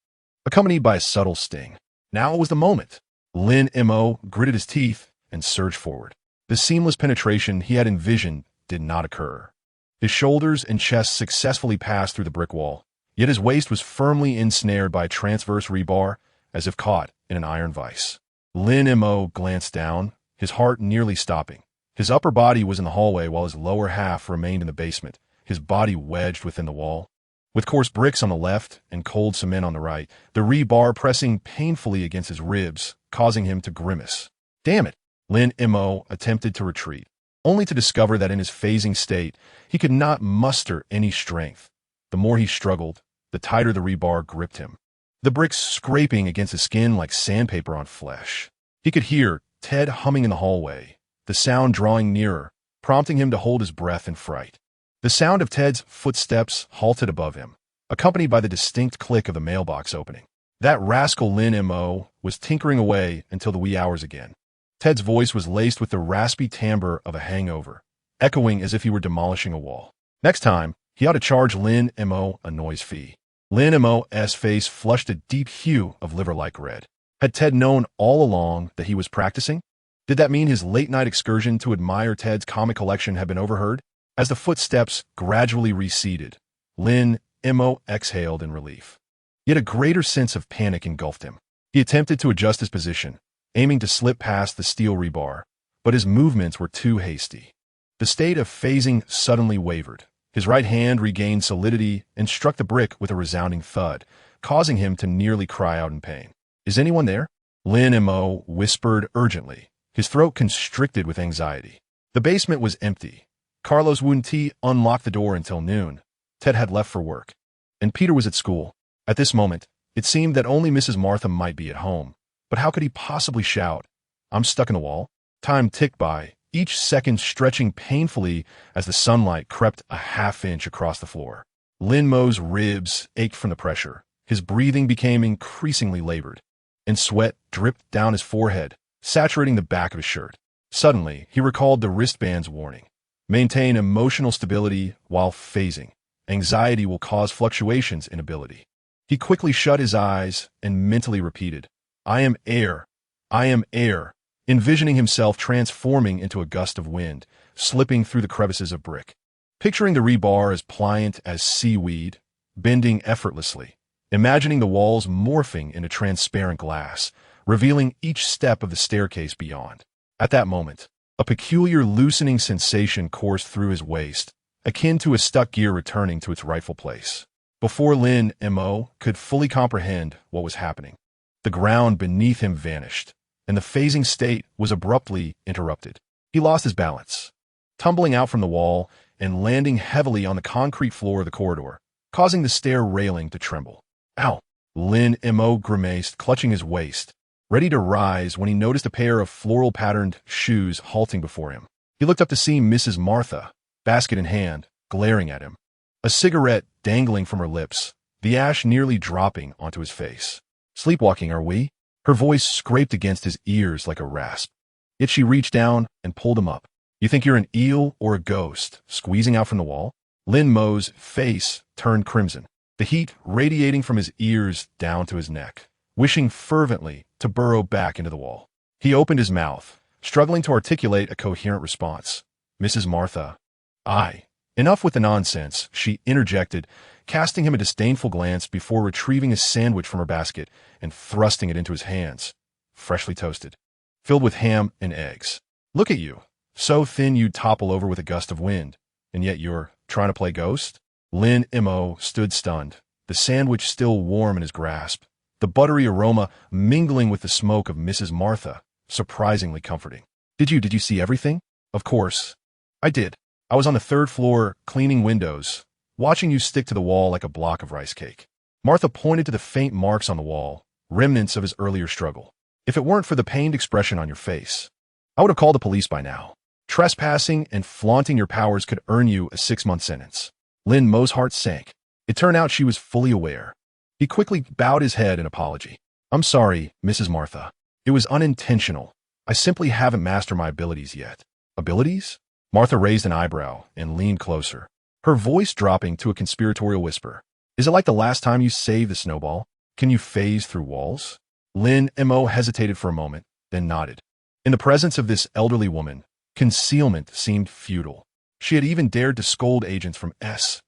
accompanied by a subtle sting. Now was the moment. Lin Mo gritted his teeth and surged forward. The seamless penetration he had envisioned did not occur. His shoulders and chest successfully passed through the brick wall, yet his waist was firmly ensnared by a transverse rebar, as if caught in an iron vise. Lin Mo glanced down, his heart nearly stopping. His upper body was in the hallway while his lower half remained in the basement, his body wedged within the wall. With coarse bricks on the left and cold cement on the right, the rebar pressing painfully against his ribs, causing him to grimace. Damn it! Lin Mo attempted to retreat, only to discover that in his phasing state, he could not muster any strength. The more he struggled, the tighter the rebar gripped him, the bricks scraping against his skin like sandpaper on flesh. He could hear Ted humming in the hallway, the sound drawing nearer, prompting him to hold his breath in fright. The sound of Ted's footsteps halted above him, accompanied by the distinct click of the mailbox opening. That rascal Lin Mo was tinkering away until the wee hours again. Ted's voice was laced with the raspy timbre of a hangover, echoing as if he were demolishing a wall. Next time, he ought to charge Lin Mo a noise fee. Lin Mo's face flushed a deep hue of liver-like red. Had Ted known all along that he was practicing? Did that mean his late-night excursion to admire Ted's comic collection had been overheard? As the footsteps gradually receded, Lin Mo exhaled in relief. Yet a greater sense of panic engulfed him. He attempted to adjust his position, aiming to slip past the steel rebar, but his movements were too hasty. The state of phasing suddenly wavered. His right hand regained solidity and struck the brick with a resounding thud, causing him to nearly cry out in pain. Is anyone there? Lin Mo whispered urgently, his throat constricted with anxiety. The basement was empty. Carlos wouldn't unlock the door until noon. Ted had left for work, and Peter was at school. At this moment, it seemed that only Mrs. Martha might be at home. But how could he possibly shout, "I'm stuck in the wall"? Time ticked by, each second stretching painfully as the sunlight crept a half-inch across the floor. Lin Mo's ribs ached from the pressure. His breathing became increasingly labored, and sweat dripped down his forehead, saturating the back of his shirt. Suddenly, he recalled the wristband's warning. Maintain emotional stability while phasing. Anxiety will cause fluctuations in ability. He quickly shut his eyes and mentally repeated, "I am air. I am air," envisioning himself transforming into a gust of wind, slipping through the crevices of brick. Picturing the rebar as pliant as seaweed, bending effortlessly, imagining the walls morphing into transparent glass, revealing each step of the staircase beyond. At that moment, a peculiar loosening sensation coursed through his waist, akin to a stuck gear returning to its rightful place. Before Lin Mo could fully comprehend what was happening, the ground beneath him vanished, and the phasing state was abruptly interrupted. He lost his balance, tumbling out from the wall and landing heavily on the concrete floor of the corridor, causing the stair railing to tremble. Ow! Lin Mo grimaced, clutching his waist, ready to rise when he noticed a pair of floral-patterned shoes halting before him. He looked up to see Mrs. Martha, basket in hand, glaring at him, a cigarette dangling from her lips, the ash nearly dropping onto his face. "Sleepwalking, are we?" Her voice scraped against his ears like a rasp. Yet she reached down and pulled him up. "You think you're an eel or a ghost, squeezing out from the wall?" Lin Mo's face turned crimson, the heat radiating from his ears down to his neck, wishing fervently to burrow back into the wall. He opened his mouth, struggling to articulate a coherent response. "Mrs. Martha." "Aye. Enough with the nonsense," she interjected, casting him a disdainful glance before retrieving a sandwich from her basket and thrusting it into his hands, freshly toasted, filled with ham and eggs. "Look at you, so thin you'd topple over with a gust of wind, and yet you're trying to play ghost?" Lin Mo stood stunned, the sandwich still warm in his grasp, the buttery aroma mingling with the smoke of Mrs. Martha, surprisingly comforting. Did you see everything?" "Of course. I did. I was on the third floor, cleaning windows, watching you stick to the wall like a block of rice cake." Martha pointed to the faint marks on the wall, remnants of his earlier struggle. "If it weren't for the pained expression on your face, I would have called the police by now. Trespassing and flaunting your powers could earn you a 6-month sentence." Lin Mo's heart sank. It turned out she was fully aware. He quickly bowed his head in apology. "I'm sorry, Mrs. Martha. It was unintentional. I simply haven't mastered my abilities yet." "Abilities?" Martha raised an eyebrow and leaned closer, her voice dropping to a conspiratorial whisper. "Is it like the last time you saved the snowball? Can you phase through walls?" Lin Mo hesitated for a moment, then nodded. In the presence of this elderly woman, concealment seemed futile. She had even dared to scold agents from SHIL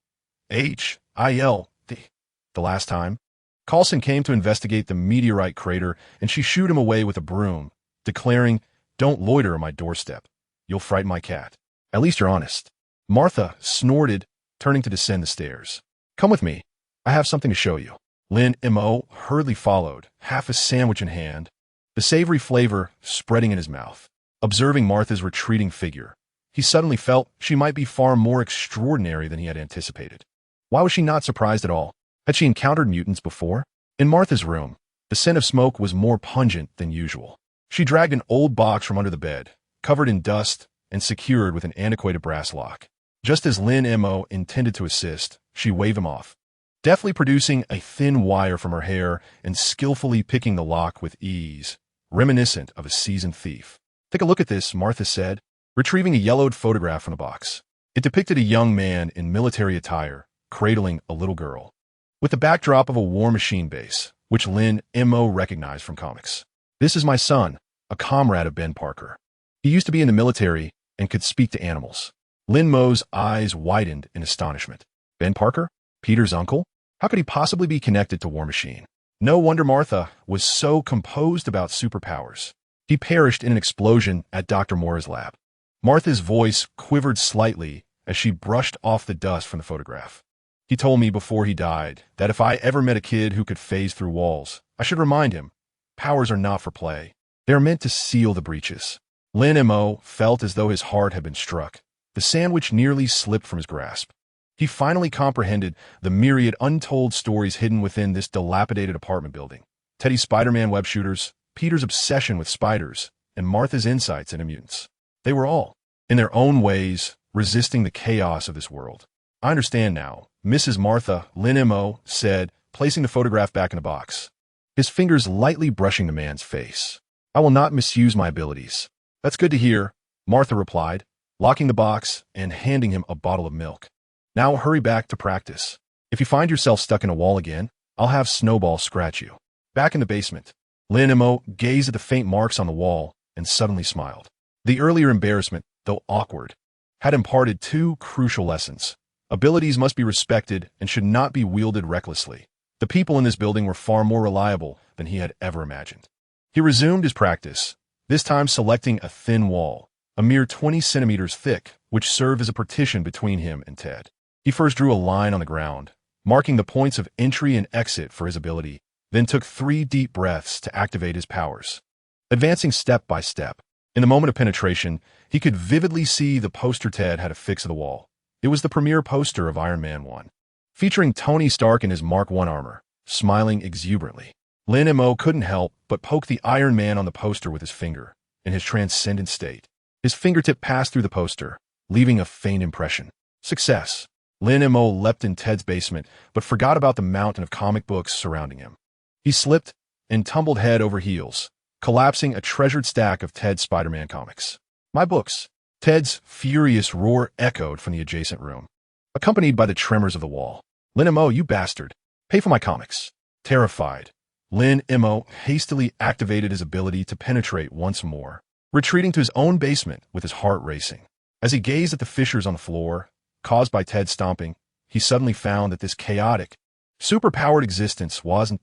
the last time. Carlson came to investigate the meteorite crater, and she shooed him away with a broom, declaring, "Don't loiter on my doorstep. You'll frighten my cat. At least you're honest." Martha snorted, turning to descend the stairs. "Come with me. I have something to show you." Lin Mo hurriedly followed, half a sandwich in hand, the savory flavor spreading in his mouth. Observing Martha's retreating figure, he suddenly felt she might be far more extraordinary than he had anticipated. Why was she not surprised at all? Had she encountered mutants before? In Martha's room, the scent of smoke was more pungent than usual. She dragged an old box from under the bed, covered in dust and secured with an antiquated brass lock. Just as Lin Mo intended to assist, she waved him off, deftly producing a thin wire from her hair and skillfully picking the lock with ease, reminiscent of a seasoned thief. "Take a look at this," Martha said, retrieving a yellowed photograph from the box. It depicted a young man in military attire, cradling a little girl, with the backdrop of a war machine base, which Lin Mo recognized from comics. "This is my son, a comrade of Ben Parker. He used to be in the military and could speak to animals." Lin Mo's eyes widened in astonishment. Ben Parker? Peter's uncle? How could he possibly be connected to War Machine? No wonder Martha was so composed about superpowers. He perished in an explosion at Dr. Mora's lab. Martha's voice quivered slightly as she brushed off the dust from the photograph. "He told me before he died that if I ever met a kid who could phase through walls, I should remind him, powers are not for play. They are meant to seal the breaches." Lin Mo felt as though his heart had been struck. The sandwich nearly slipped from his grasp. He finally comprehended the myriad untold stories hidden within this dilapidated apartment building. Teddy's Spider-Man web shooters, Peter's obsession with spiders, and Martha's insights into mutants. They were all, in their own ways, resisting the chaos of this world. "I understand now," Mrs. Martha, Lin Mo said, placing the photograph back in the box, his fingers lightly brushing the man's face. "I will not misuse my abilities." "That's good to hear," Martha replied, locking the box and handing him a bottle of milk. "Now hurry back to practice. If you find yourself stuck in a wall again, I'll have Snowball scratch you." Back in the basement, Lin Mo gazed at the faint marks on the wall and suddenly smiled. The earlier embarrassment, though awkward, had imparted two crucial lessons. Abilities must be respected and should not be wielded recklessly. The people in this building were far more reliable than he had ever imagined. He resumed his practice, this time selecting a thin wall, a mere 20 centimeters thick, which served as a partition between him and Ted. He first drew a line on the ground, marking the points of entry and exit for his ability, then took 3 deep breaths to activate his powers. Advancing step by step, in the moment of penetration, he could vividly see the poster Ted had affixed to the wall. It was the premiere poster of Iron Man 1, featuring Tony Stark in his Mark I armor, smiling exuberantly. Lin Mo couldn't help but poke the Iron Man on the poster with his finger, in his transcendent state. His fingertip passed through the poster, leaving a faint impression. Success. Lin Mo leapt in Ted's basement, but forgot about the mountain of comic books surrounding him. He slipped and tumbled head over heels, collapsing a treasured stack of Ted's Spider-Man comics. "My books!" Ted's furious roar echoed from the adjacent room, accompanied by the tremors of the wall. "Lin Mo, you bastard! Pay for my comics!" Terrified, Lin Mo hastily activated his ability to penetrate once more, retreating to his own basement with his heart racing. As he gazed at the fissures on the floor, caused by Ted's stomping, he suddenly found that this chaotic, superpowered existence wasn't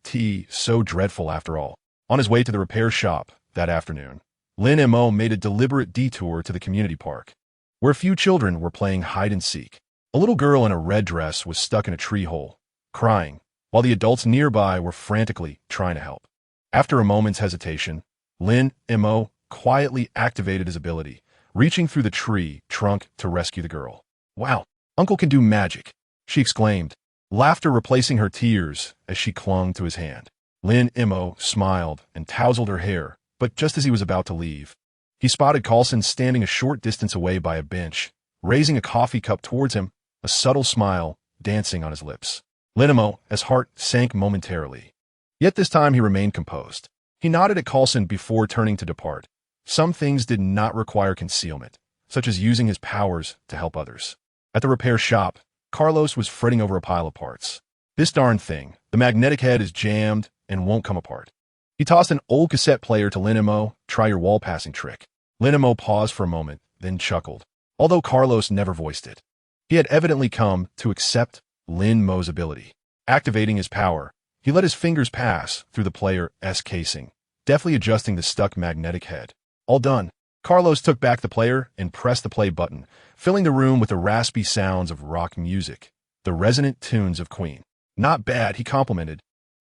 so dreadful after all. On his way to the repair shop that afternoon, Lin Mo made a deliberate detour to the community park, where a few children were playing hide-and-seek. A little girl in a red dress was stuck in a tree hole, crying, while the adults nearby were frantically trying to help. After a moment's hesitation, Lin Mo quietly activated his ability, reaching through the tree trunk to rescue the girl. "Wow, Uncle can do magic," she exclaimed, laughter replacing her tears as she clung to his hand. Lin Mo smiled and tousled her hair, but just as he was about to leave, he spotted Coulson standing a short distance away by a bench, raising a coffee cup towards him, a subtle smile dancing on his lips. Lin Mo's heart sank momentarily. Yet this time he remained composed. He nodded at Coulson before turning to depart. Some things did not require concealment, such as using his powers to help others. At the repair shop, Carlos was fretting over a pile of parts. "This darn thing, the magnetic head is jammed and won't come apart." He tossed an old cassette player to Lin Mo. "Try your wall passing trick." Lin Mo paused for a moment, then chuckled, although Carlos never voiced it. He had evidently come to accept Lin Mo's ability. Activating his power, he let his fingers pass through the player's casing, deftly adjusting the stuck magnetic head. All done. Carlos took back the player and pressed the play button, filling the room with the raspy sounds of rock music, the resonant tunes of Queen. Not bad, he complimented,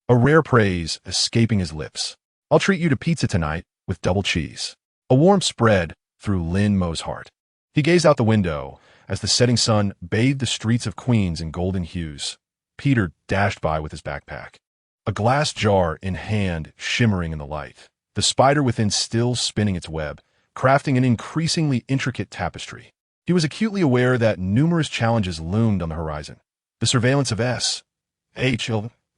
a rare praise escaping his lips. I'll treat you to pizza tonight with double cheese. A warm spread through Lin Mo's heart. He gazed out the window as the setting sun bathed the streets of Queens in golden hues. Peter dashed by with his backpack, a glass jar in hand shimmering in the light, the spider within still spinning its web, crafting an increasingly intricate tapestry. He was acutely aware that numerous challenges loomed on the horizon. The surveillance of S.H.,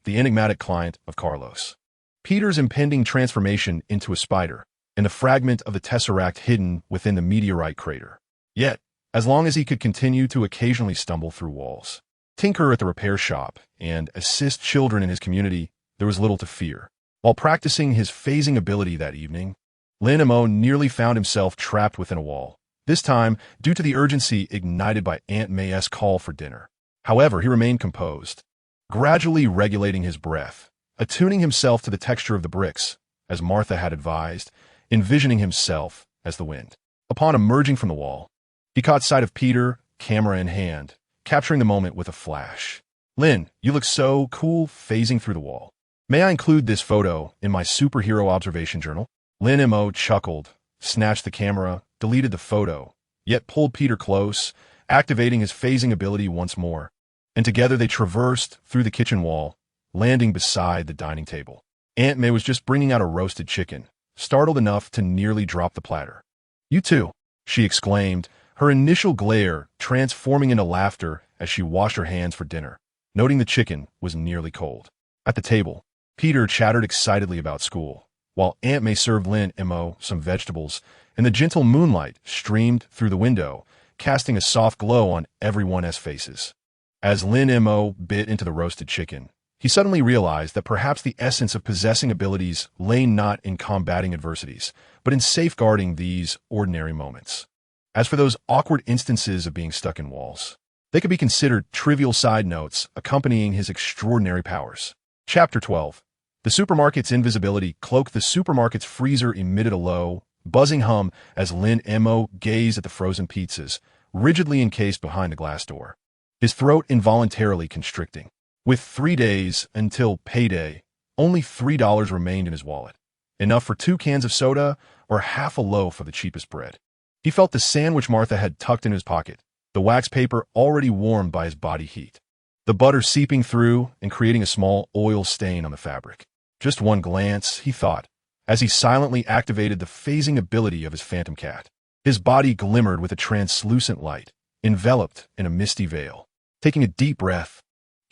the enigmatic client of Carlos. Peter's impending transformation into a spider, and the fragment of the tesseract hidden within the meteorite crater. Yet, as long as he could continue to occasionally stumble through walls, tinker at the repair shop, and assist children in his community, there was little to fear. While practicing his phasing ability that evening, Lin Mo nearly found himself trapped within a wall, this time due to the urgency ignited by Aunt May's call for dinner. However, he remained composed, gradually regulating his breath, attuning himself to the texture of the bricks, as Martha had advised, envisioning himself as the wind. Upon emerging from the wall, he caught sight of Peter, camera in hand, capturing the moment with a flash. Lin, you look so cool phasing through the wall. May I include this photo in my superhero observation journal? Lin Mo chuckled, snatched the camera, deleted the photo, yet pulled Peter close, activating his phasing ability once more. And together they traversed through the kitchen wall, landing beside the dining table. Aunt May was just bringing out a roasted chicken, startled enough to nearly drop the platter. You too, she exclaimed, her initial glare transforming into laughter as she washed her hands for dinner, noting the chicken was nearly cold. At the table, Peter chattered excitedly about school, while Aunt May served Lin Mo some vegetables, and the gentle moonlight streamed through the window, casting a soft glow on everyone's faces. As Lin Mo bit into the roasted chicken, he suddenly realized that perhaps the essence of possessing abilities lay not in combating adversities, but in safeguarding these ordinary moments. As for those awkward instances of being stuck in walls, they could be considered trivial side notes accompanying his extraordinary powers. Chapter 12. The supermarket's invisibility cloaked. The supermarket's freezer emitted a low, buzzing hum as Lin Mo gazed at the frozen pizzas, rigidly encased behind the glass door, his throat involuntarily constricting. With 3 days until payday, only $3 remained in his wallet, enough for 2 cans of soda or half a loaf of the cheapest bread. He felt the sandwich Martha had tucked in his pocket, the wax paper already warmed by his body heat, the butter seeping through and creating a small oil stain on the fabric. Just one glance, he thought, as he silently activated the phasing ability of his phantom cat. His body glimmered with a translucent light, enveloped in a misty veil. Taking a deep breath,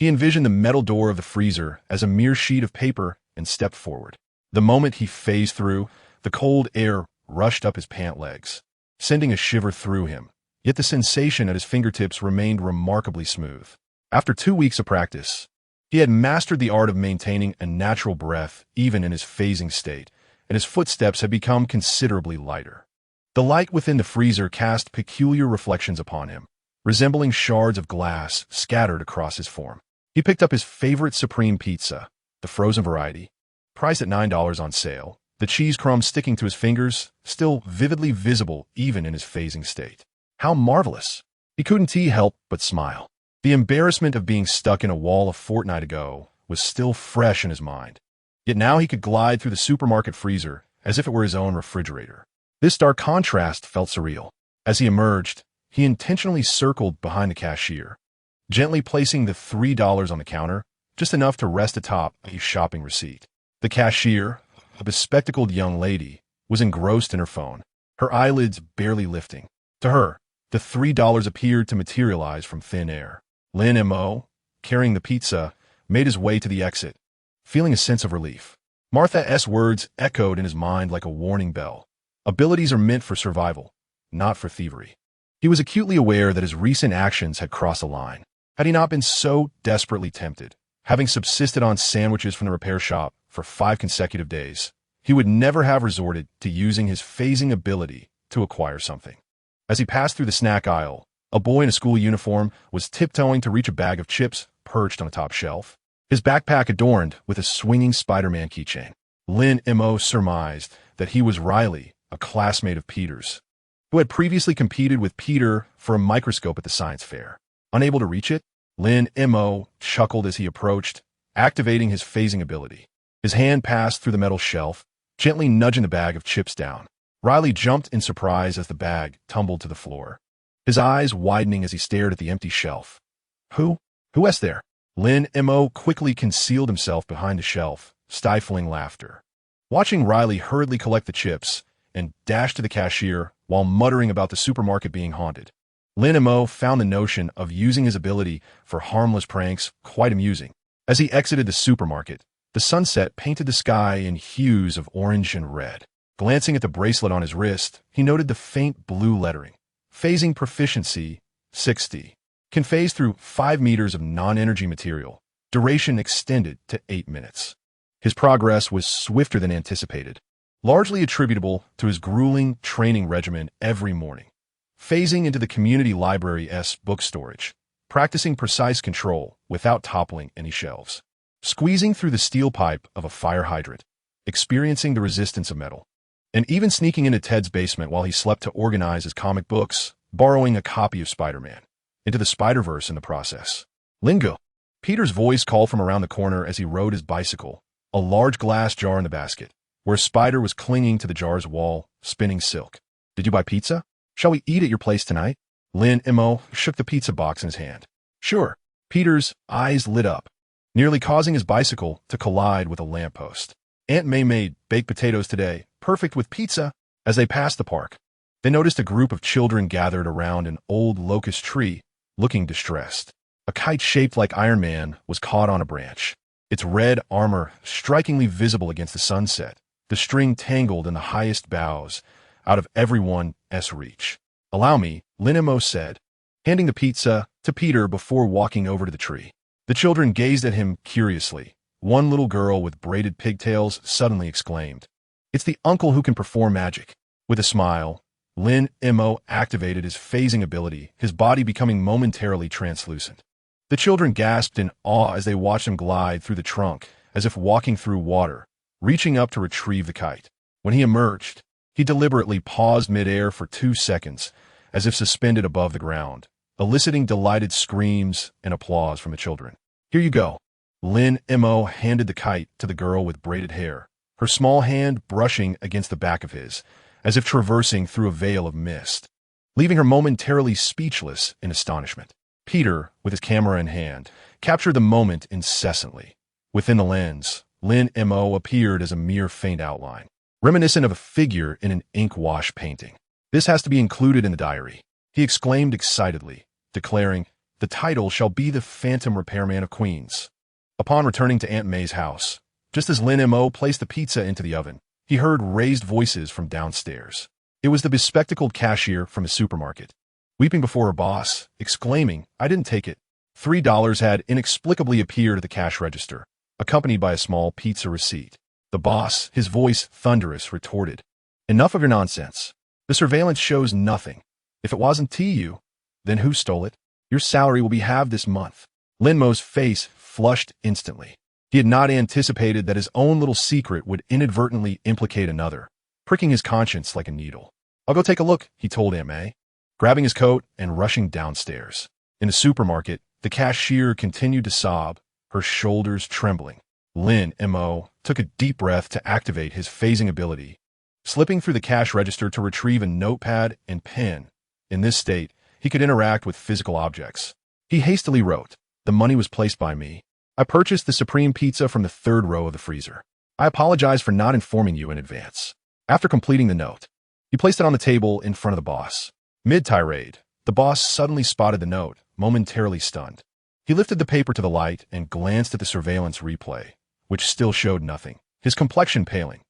he envisioned the metal door of the freezer as a mere sheet of paper and stepped forward. The moment he phased through, the cold air rushed up his pant legs, sending a shiver through him, yet the sensation at his fingertips remained remarkably smooth. After 2 weeks of practice, he had mastered the art of maintaining a natural breath even in his phasing state, and his footsteps had become considerably lighter. The light within the freezer cast peculiar reflections upon him, resembling shards of glass scattered across his form. He picked up his favorite supreme pizza, the frozen variety, priced at $9 on sale, the cheese crumbs sticking to his fingers, still vividly visible even in his phasing state. How marvelous! He couldn't help but smile. The embarrassment of being stuck in a wall a fortnight ago was still fresh in his mind. Yet now he could glide through the supermarket freezer as if it were his own refrigerator. This stark contrast felt surreal. As he emerged, he intentionally circled behind the cashier, gently placing the $3 on the counter, just enough to rest atop a shopping receipt. The cashier, a bespectacled young lady, was engrossed in her phone, her eyelids barely lifting. To her, the $3 appeared to materialize from thin air. Lin Mo, carrying the pizza, made his way to the exit, feeling a sense of relief. Martha's words echoed in his mind like a warning bell. Abilities are meant for survival, not for thievery. He was acutely aware that his recent actions had crossed a line. Had he not been so desperately tempted, having subsisted on sandwiches from the repair shop for 5 consecutive days, he would never have resorted to using his phasing ability to acquire something. As he passed through the snack aisle, a boy in a school uniform was tiptoeing to reach a bag of chips perched on a top shelf, his backpack adorned with a swinging Spider-Man keychain. Lin Mo surmised that he was Riley, a classmate of Peter's, who had previously competed with Peter for a microscope at the science fair. Unable to reach it, Lin Mo chuckled as he approached, activating his phasing ability. His hand passed through the metal shelf, gently nudging the bag of chips down. Riley jumped in surprise as the bag tumbled to the floor, his eyes widening as he stared at the empty shelf. Who is there? Lin Mo quickly concealed himself behind the shelf, stifling laughter. Watching Riley hurriedly collect the chips and dash to the cashier while muttering about the supermarket being haunted, Lin Mo found the notion of using his ability for harmless pranks quite amusing. As he exited the supermarket, the sunset painted the sky in hues of orange and red. Glancing at the bracelet on his wrist, he noted the faint blue lettering. Phasing proficiency, 60. Can phase through 5 meters of non-energy material. Duration extended to 8 minutes. His progress was swifter than anticipated, largely attributable to his grueling training regimen every morning. Phasing into the community library's book storage, practicing precise control without toppling any shelves. Squeezing through the steel pipe of a fire hydrant, experiencing the resistance of metal. And even sneaking into Ted's basement while he slept to organize his comic books, borrowing a copy of Spider-Man. Into the Spider-Verse in the process. Lingo. Peter's voice called from around the corner as he rode his bicycle, a large glass jar in the basket, where a spider was clinging to the jar's wall, spinning silk. Did you buy pizza? Shall we eat at your place tonight? Lin Mo shook the pizza box in his hand. Sure. Peter's eyes lit up, nearly causing his bicycle to collide with a lamppost. Aunt May made baked potatoes today, perfect with pizza. As they passed the park, they noticed a group of children gathered around an old locust tree, looking distressed. A kite shaped like Iron Man was caught on a branch, its red armor strikingly visible against the sunset, the string tangled in the highest boughs, out of everyone's reach. Allow me, Lin Mo said, handing the pizza to Peter before walking over to the tree. The children gazed at him curiously. One little girl with braided pigtails suddenly exclaimed, "It's the uncle who can perform magic." With a smile, Lin Mo activated his phasing ability, his body becoming momentarily translucent. The children gasped in awe as they watched him glide through the trunk, as if walking through water, reaching up to retrieve the kite. When he emerged, he deliberately paused midair for 2 seconds, as if suspended above the ground, eliciting delighted screams and applause from the children. Here you go. Lin Mo handed the kite to the girl with braided hair, her small hand brushing against the back of his, as if traversing through a veil of mist, leaving her momentarily speechless in astonishment. Peter, with his camera in hand, captured the moment incessantly. Within the lens, Lin Mo appeared as a mere faint outline, reminiscent of a figure in an ink-wash painting. This has to be included in the diary, he exclaimed excitedly, declaring, the title shall be The Phantom Repairman of Queens. Upon returning to Aunt May's house, just as Lin Mo placed the pizza into the oven, he heard raised voices from downstairs. It was the bespectacled cashier from his supermarket, weeping before her boss, exclaiming, I didn't take it. $3 had inexplicably appeared at the cash register, accompanied by a small pizza receipt. The boss, his voice thunderous, retorted, Enough of your nonsense. The surveillance shows nothing. If it wasn't TU, then who stole it? Your salary will be halved this month. Lin Mo's face flushed instantly. He had not anticipated that his own little secret would inadvertently implicate another, pricking his conscience like a needle. I'll go take a look, he told Aunt May, grabbing his coat and rushing downstairs. In the supermarket, the cashier continued to sob, her shoulders trembling. Lin Mo took a deep breath to activate his phasing ability, slipping through the cash register to retrieve a notepad and pen. In this state, he could interact with physical objects. He hastily wrote, The money was placed by me. I purchased the supreme pizza from the 3rd row of the freezer. I apologize for not informing you in advance. After completing the note, he placed it on the table in front of the boss. Mid-tirade, the boss suddenly spotted the note, momentarily stunned. He lifted the paper to the light and glanced at the surveillance replay, which still showed nothing, his complexion paling.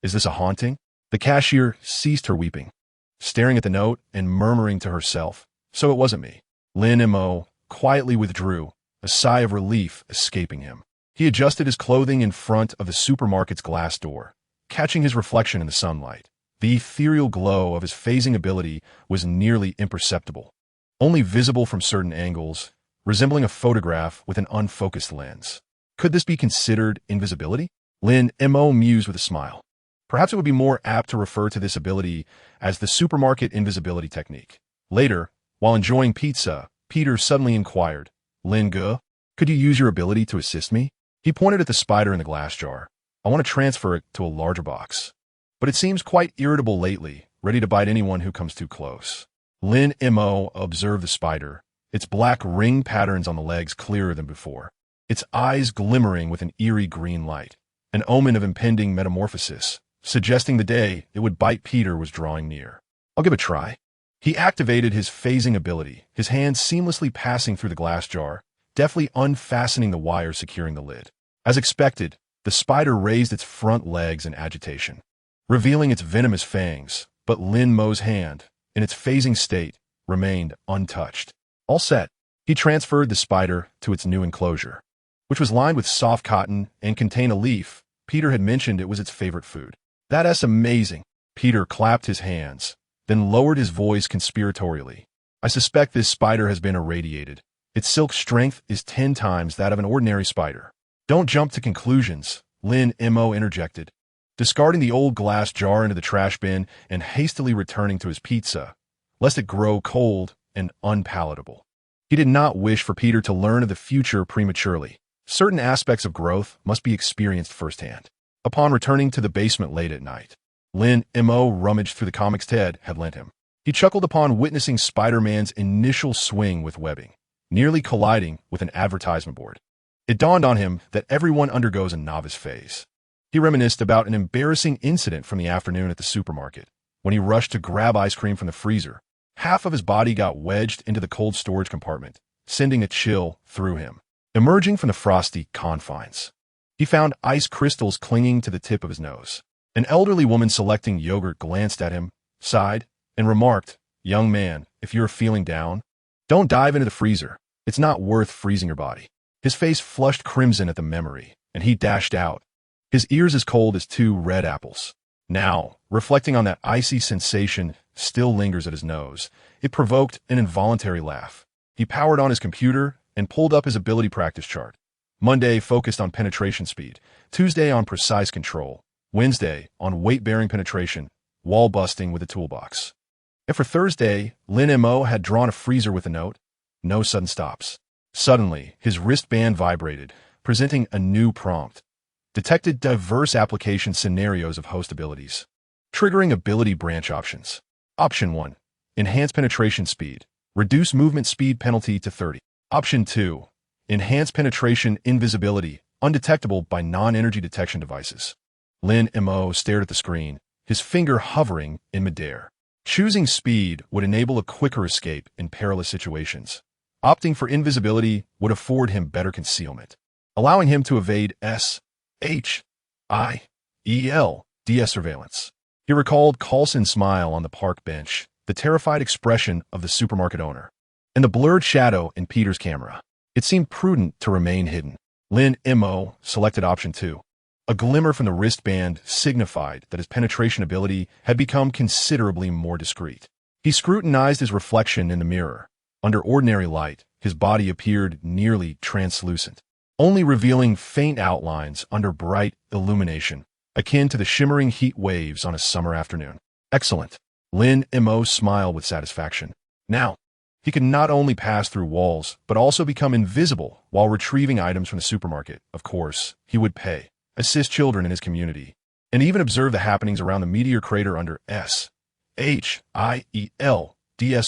Is this a haunting? The cashier ceased her weeping, staring at the note and murmuring to herself, So it wasn't me. Lin Mo quietly withdrew, a sigh of relief escaping him. He adjusted his clothing in front of the supermarket's glass door, catching his reflection in the sunlight. The ethereal glow of his phasing ability was nearly imperceptible, only visible from certain angles, resembling a photograph with an unfocused lens. Could this be considered invisibility? Lin Mo mused with a smile. Perhaps it would be more apt to refer to this ability as the supermarket invisibility technique. Later, while enjoying pizza, Peter suddenly inquired, Lin Ge, could you use your ability to assist me? He pointed at the spider in the glass jar. I want to transfer it to a larger box. But it seems quite irritable lately, ready to bite anyone who comes too close. Lin Mo observed the spider, its black ring patterns on the legs clearer than before, its eyes glimmering with an eerie green light, an omen of impending metamorphosis, suggesting the day it would bite Peter was drawing near. I'll give it a try. He activated his phasing ability, his hands seamlessly passing through the glass jar, deftly unfastening the wire securing the lid. As expected, the spider raised its front legs in agitation, revealing its venomous fangs, but Lin Mo's hand, in its phasing state, remained untouched. All set, he transferred the spider to its new enclosure, which was lined with soft cotton and contained a leaf. Peter had mentioned it was its favorite food. That's amazing. Peter clapped his hands, then lowered his voice conspiratorially. I suspect this spider has been irradiated. Its silk strength is 10 times that of an ordinary spider. Don't jump to conclusions, Lin Mo interjected, discarding the old glass jar into the trash bin and hastily returning to his pizza, lest it grow cold and unpalatable. He did not wish for Peter to learn of the future prematurely. Certain aspects of growth must be experienced firsthand. Upon returning to the basement late at night, Lin Mo rummaged through the comics Ted had lent him. He chuckled upon witnessing Spider-Man's initial swing with webbing, nearly colliding with an advertisement board. It dawned on him that everyone undergoes a novice phase. He reminisced about an embarrassing incident from the afternoon at the supermarket. When he rushed to grab ice cream from the freezer, half of his body got wedged into the cold storage compartment, sending a chill through him. Emerging from the frosty confines, he found ice crystals clinging to the tip of his nose. An elderly woman selecting yogurt glanced at him, sighed, and remarked, "Young man, if you're feeling down, don't dive into the freezer. It's not worth freezing your body." His face flushed crimson at the memory, and he dashed out, his ears as cold as 2 red apples. Now, reflecting on that icy sensation still lingers at his nose, it provoked an involuntary laugh. He powered on his computer and pulled up his ability practice chart. Monday focused on penetration speed, Tuesday on precise control, Wednesday on weight-bearing penetration, wall busting with a toolbox. And for Thursday, Lin Mo had drawn a freezer with a note, no sudden stops. Suddenly, his wristband vibrated, presenting a new prompt. Detected diverse application scenarios of host abilities. Triggering ability branch options. Option 1. Enhance penetration speed. Reduce movement speed penalty to 30. Option 2. Enhance penetration invisibility, undetectable by non-energy detection devices. Lin Mo stared at the screen, his finger hovering in midair. Choosing speed would enable a quicker escape in perilous situations. Opting for invisibility would afford him better concealment, allowing him to evade DS surveillance. He recalled Coulson's smile on the park bench, the terrified expression of the supermarket owner, and the blurred shadow in Peter's camera. It seemed prudent to remain hidden. Lin Mo selected option 2. A glimmer from the wristband signified that his penetration ability had become considerably more discreet. He scrutinized his reflection in the mirror. Under ordinary light, his body appeared nearly translucent, only revealing faint outlines under bright illumination, akin to the shimmering heat waves on a summer afternoon. Excellent. Lin Mo smiled with satisfaction. Now, he could not only pass through walls, but also become invisible while retrieving items from the supermarket. Of course, he would pay, assist children in his community, and even observe the happenings around the meteor crater under SHIELD's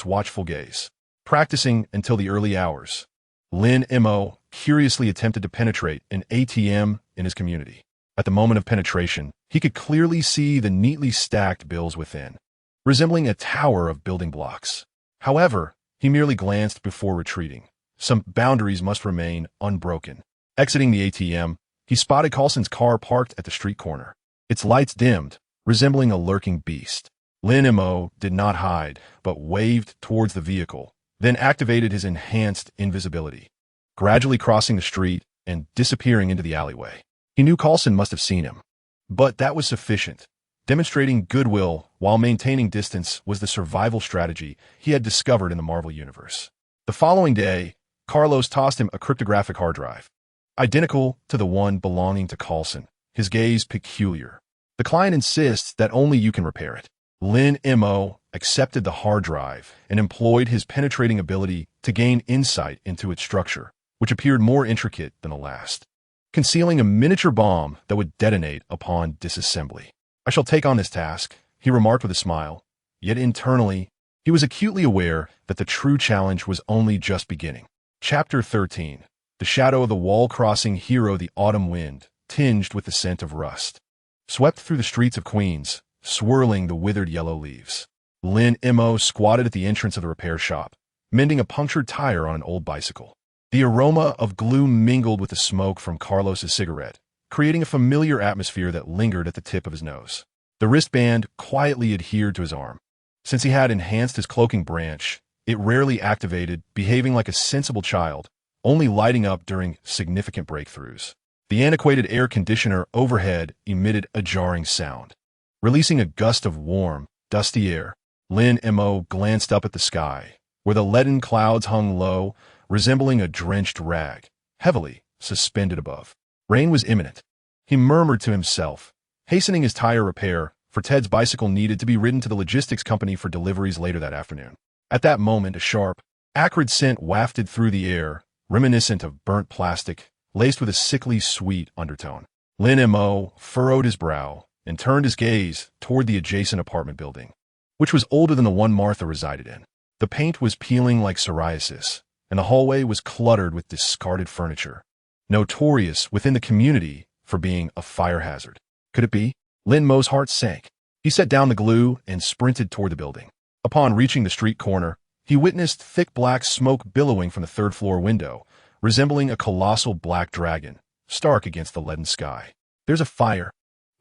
watchful gaze. Practicing until the early hours, Lin Mo curiously attempted to penetrate an ATM in his community. At the moment of penetration, he could clearly see the neatly stacked bills within, resembling a tower of building blocks. However, he merely glanced before retreating. Some boundaries must remain unbroken. Exiting the ATM, he spotted Coulson's car parked at the street corner, its lights dimmed, resembling a lurking beast. Lin Mo did not hide, but waved towards the vehicle, then activated his enhanced invisibility, gradually crossing the street and disappearing into the alleyway. He knew Coulson must have seen him, but that was sufficient. Demonstrating goodwill while maintaining distance was the survival strategy he had discovered in the Marvel Universe. The following day, Carlos tossed him a cryptographic hard drive, identical to the one belonging to Coulson. his gaze peculiar. "The client insists that only you can repair it." Lin Mo accepted the hard drive and employed his penetrating ability to gain insight into its structure, which appeared more intricate than the last, concealing a miniature bomb that would detonate upon disassembly. "I shall take on this task," he remarked with a smile, yet internally, he was acutely aware that the true challenge was only just beginning. Chapter 13. The shadow of the wall-crossing hero, the autumn wind, tinged with the scent of rust, swept through the streets of Queens, swirling the withered yellow leaves. Lin Mo squatted at the entrance of the repair shop, mending a punctured tire on an old bicycle. The aroma of glue mingled with the smoke from Carlos's cigarette, creating a familiar atmosphere that lingered at the tip of his nose. The wristband quietly adhered to his arm. Since he had enhanced his cloaking branch, it rarely activated, behaving like a sensible child, only lighting up during significant breakthroughs. The antiquated air conditioner overhead emitted a jarring sound, releasing a gust of warm, dusty air. Lin Mo glanced up at the sky, where the leaden clouds hung low, resembling a drenched rag, heavily suspended above. Rain was imminent. He murmured to himself, hastening his tire repair, for Ted's bicycle needed to be ridden to the logistics company for deliveries later that afternoon. At that moment, a sharp, acrid scent wafted through the air, reminiscent of burnt plastic, laced with a sickly sweet undertone. Lin Mo furrowed his brow and turned his gaze toward the adjacent apartment building, which was older than the one Martha resided in. The paint was peeling like psoriasis, and the hallway was cluttered with discarded furniture, notorious within the community for being a fire hazard. Could it be? Lin Mo's heart sank. He set down the glue and sprinted toward the building. Upon reaching the street corner, he witnessed thick black smoke billowing from the third-floor window, resembling a colossal black dragon, stark against the leaden sky. "There's a fire,"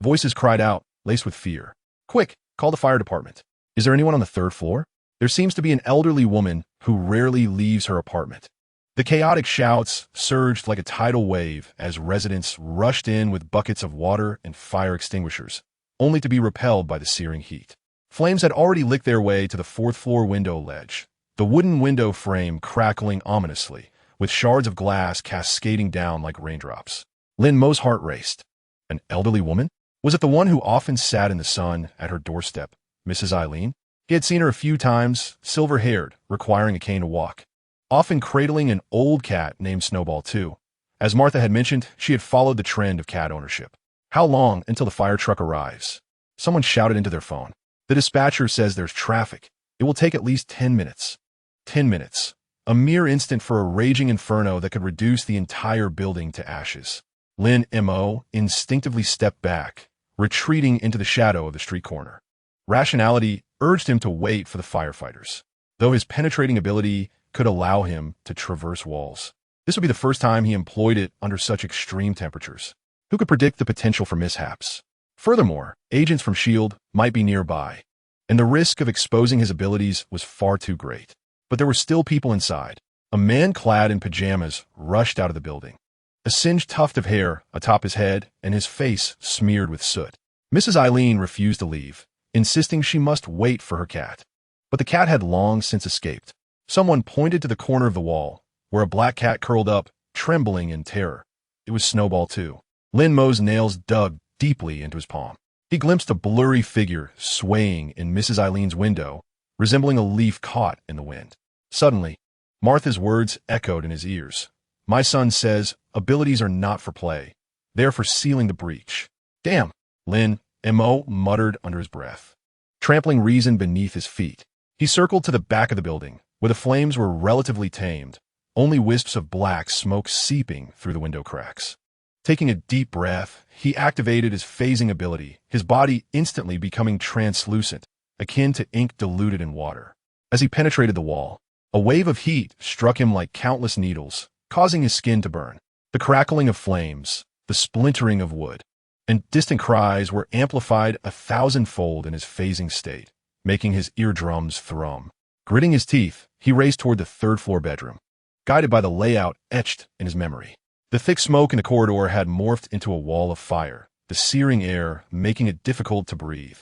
voices cried out, laced with fear. "Quick, call the fire department." "Is there anyone on the third floor?" "There seems to be an elderly woman who rarely leaves her apartment." The chaotic shouts surged like a tidal wave as residents rushed in with buckets of water and fire extinguishers, only to be repelled by the searing heat. Flames had already licked their way to the fourth-floor window ledge, the wooden window frame crackling ominously, with shards of glass cascading down like raindrops. Lin Mo's heart raced. An elderly woman? Was it the one who often sat in the sun at her doorstep, Mrs. Eileen? He had seen her a few times, silver-haired, requiring a cane to walk, often cradling an old cat named Snowball too. As Martha had mentioned, she had followed the trend of cat ownership. How long until the fire truck arrives? Someone shouted into their phone. The dispatcher says there's traffic. It will take at least 10 minutes. 10 minutes. A mere instant for a raging inferno that could reduce the entire building to ashes. Lin Mo instinctively stepped back, retreating into the shadow of the street corner. Rationality urged him to wait for the firefighters, though his penetrating ability could allow him to traverse walls. This would be the first time he employed it under such extreme temperatures. Who could predict the potential for mishaps? Furthermore, agents from S.H.I.E.L.D. might be nearby, and the risk of exposing his abilities was far too great. But there were still people inside. A man clad in pajamas rushed out of the building, a singed tuft of hair atop his head and his face smeared with soot. Mrs. Eileen refused to leave, insisting she must wait for her cat. But the cat had long since escaped. Someone pointed to the corner of the wall, where a black cat curled up, trembling in terror. It was Snowball too. Lin Mo's nails dug deeply into his palm. He glimpsed a blurry figure swaying in Mrs. Eileen's window, resembling a leaf caught in the wind. Suddenly, Martha's words echoed in his ears. "My son says abilities are not for play. They are for sealing the breach." "Damn," Lin Mo muttered under his breath, trampling reason beneath his feet. He circled to the back of the building, where the flames were relatively tamed, only wisps of black smoke seeping through the window cracks. Taking a deep breath, he activated his phasing ability, his body instantly becoming translucent, akin to ink diluted in water. As he penetrated the wall, a wave of heat struck him like countless needles, causing his skin to burn. The crackling of flames, the splintering of wood, and distant cries were amplified 1,000-fold in his phasing state, making his eardrums thrum. Gritting his teeth, he raced toward the third-floor bedroom, guided by the layout etched in his memory. The thick smoke in the corridor had morphed into a wall of fire, the searing air making it difficult to breathe.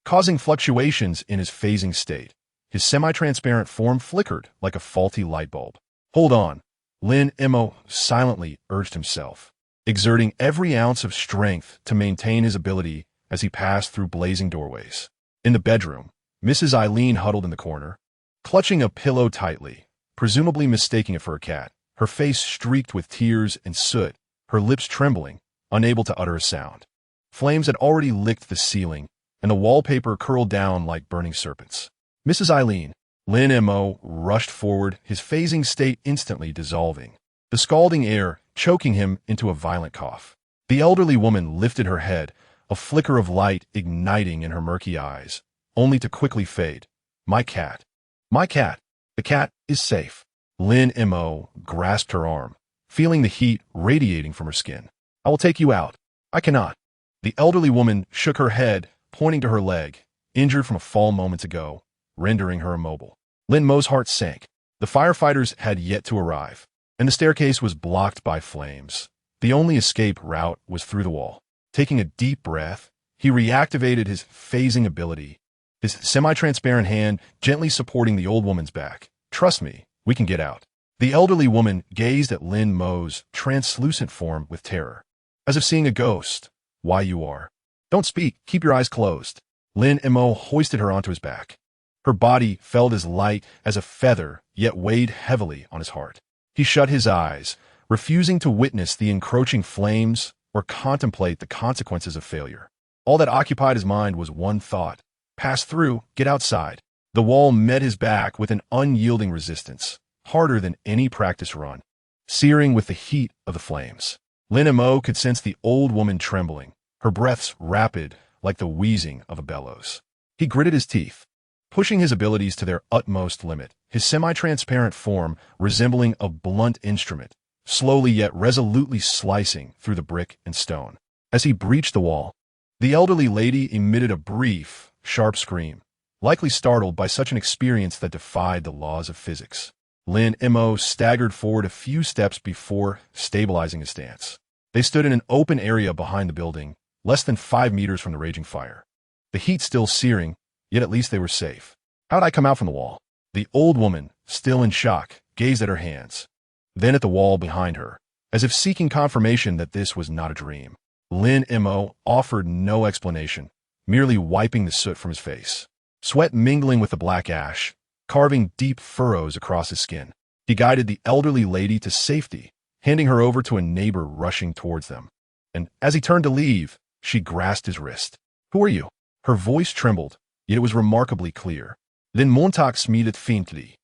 Causing fluctuations in his phasing state, his semi-transparent form flickered like a faulty light bulb. "Hold on," Lin Mo silently urged himself. exerting every ounce of strength to maintain his ability as he passed through blazing doorways. In the bedroom, Mrs. Eileen huddled in the corner, clutching a pillow tightly, presumably mistaking it for a cat, her face streaked with tears and soot, her lips trembling, unable to utter a sound. Flames had already licked the ceiling, and the wallpaper curled down like burning serpents. Mrs. Eileen, Lin Mo rushed forward, his phasing state instantly dissolving, the scalding air choking him into a violent cough. The elderly woman lifted her head, a flicker of light igniting in her murky eyes, only to quickly fade. My cat. My cat. The cat is safe. Lin Mo grasped her arm, feeling the heat radiating from her skin. I will take you out. I cannot. The elderly woman shook her head, pointing to her leg, injured from a fall moments ago, rendering her immobile. Lin Mo's heart sank. The firefighters had yet to arrive, and the staircase was blocked by flames. The only escape route was through the wall. Taking a deep breath, he reactivated his phasing ability, his semi-transparent hand gently supporting the old woman's back. Trust me, we can get out. The elderly woman gazed at Lin Mo's translucent form with terror, as if seeing a ghost. Why you are. Don't speak, keep your eyes closed. Lin Mo hoisted her onto his back. Her body felt as light as a feather, yet weighed heavily on his heart. He shut his eyes, refusing to witness the encroaching flames or contemplate the consequences of failure. All that occupied his mind was one thought. Pass through, get outside. The wall met his back with an unyielding resistance, harder than any practice run, searing with the heat of the flames. Lin Mo could sense the old woman trembling, her breaths rapid like the wheezing of a bellows. He gritted his teeth, pushing his abilities to their utmost limit, his semi-transparent form resembling a blunt instrument, slowly yet resolutely slicing through the brick and stone. As he breached the wall, the elderly lady emitted a brief, sharp scream, likely startled by such an experience that defied the laws of physics. Lin Mo staggered forward a few steps before stabilizing his stance. They stood in an open area behind the building, less than 5 meters from the raging fire. The heat still searing, yet at least they were safe. How'd I come out from the wall? The old woman, still in shock, gazed at her hands, then at the wall behind her, as if seeking confirmation that this was not a dream. Lin Mo offered no explanation, merely wiping the soot from his face. Sweat mingling with the black ash, carving deep furrows across his skin. He guided the elderly lady to safety, handing her over to a neighbor rushing towards them. And as he turned to leave, she grasped his wrist. Who are you? Her voice trembled, yet it was remarkably clear. Then Montag smedet faintly,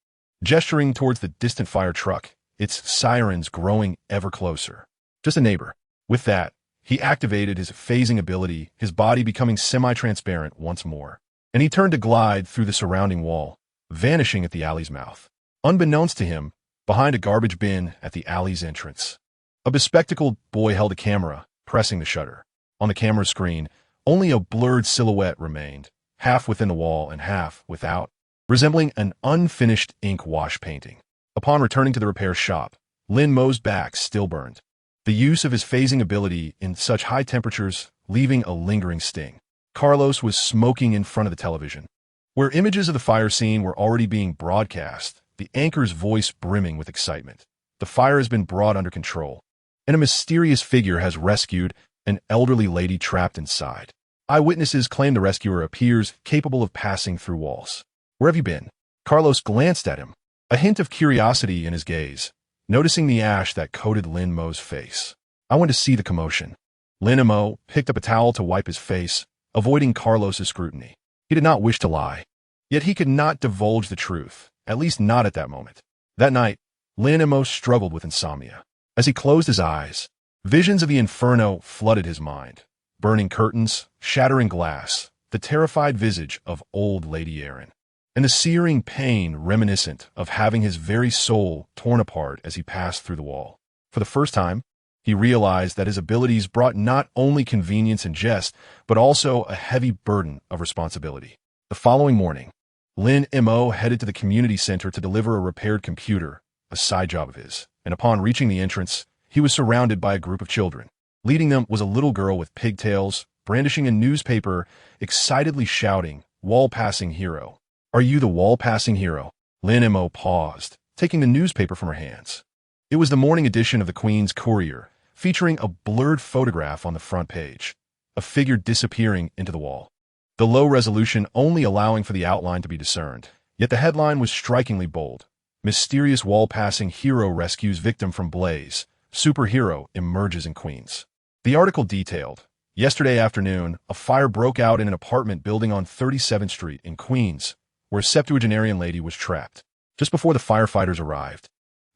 gesturing towards the distant fire truck, its sirens growing ever closer. Just a neighbor. With that, he activated his phasing ability, his body becoming semi-transparent once more. And he turned to glide through the surrounding wall, vanishing at the alley's mouth. Unbeknownst to him, behind a garbage bin at the alley's entrance, a bespectacled boy held a camera, pressing the shutter. On the camera screen, only a blurred silhouette remained, half within the wall and half without, resembling an unfinished ink wash painting. Upon returning to the repair shop, Lin Mo's back still burned, the use of his phasing ability in such high temperatures leaving a lingering sting. Carlos was smoking in front of the television, where images of the fire scene were already being broadcast, the anchor's voice brimming with excitement. The fire has been brought under control, and a mysterious figure has rescued an elderly lady trapped inside. Eyewitnesses claim the rescuer appears capable of passing through walls. Where have you been? Carlos glanced at him, a hint of curiosity in his gaze, noticing the ash that coated Lin Mo's face. I went to see the commotion. Lin Mo picked up a towel to wipe his face, avoiding Carlos's scrutiny. He did not wish to lie, yet he could not divulge the truth, at least not at that moment. That night, Lin Mo struggled with insomnia. As he closed his eyes, visions of the inferno flooded his mind. Burning curtains, shattering glass, the terrified visage of old Lady Erin, and the searing pain reminiscent of having his very soul torn apart as he passed through the wall. For the first time, he realized that his abilities brought not only convenience and jest, but also a heavy burden of responsibility. The following morning, Lin Mo headed to the community center to deliver a repaired computer, a side job of his, and upon reaching the entrance, he was surrounded by a group of children. Leading them was a little girl with pigtails, brandishing a newspaper, excitedly shouting, "Wall-passing hero." Are you the wall-passing hero? Lin Mo paused, taking the newspaper from her hands. It was the morning edition of the Queen's Courier, featuring a blurred photograph on the front page, a figure disappearing into the wall. The low resolution only allowing for the outline to be discerned, yet the headline was strikingly bold. Mysterious wall-passing hero rescues victim from blaze. Superhero emerges in Queens. The article detailed, yesterday afternoon, a fire broke out in an apartment building on 37th Street in Queens, where a septuagenarian lady was trapped. Just before the firefighters arrived,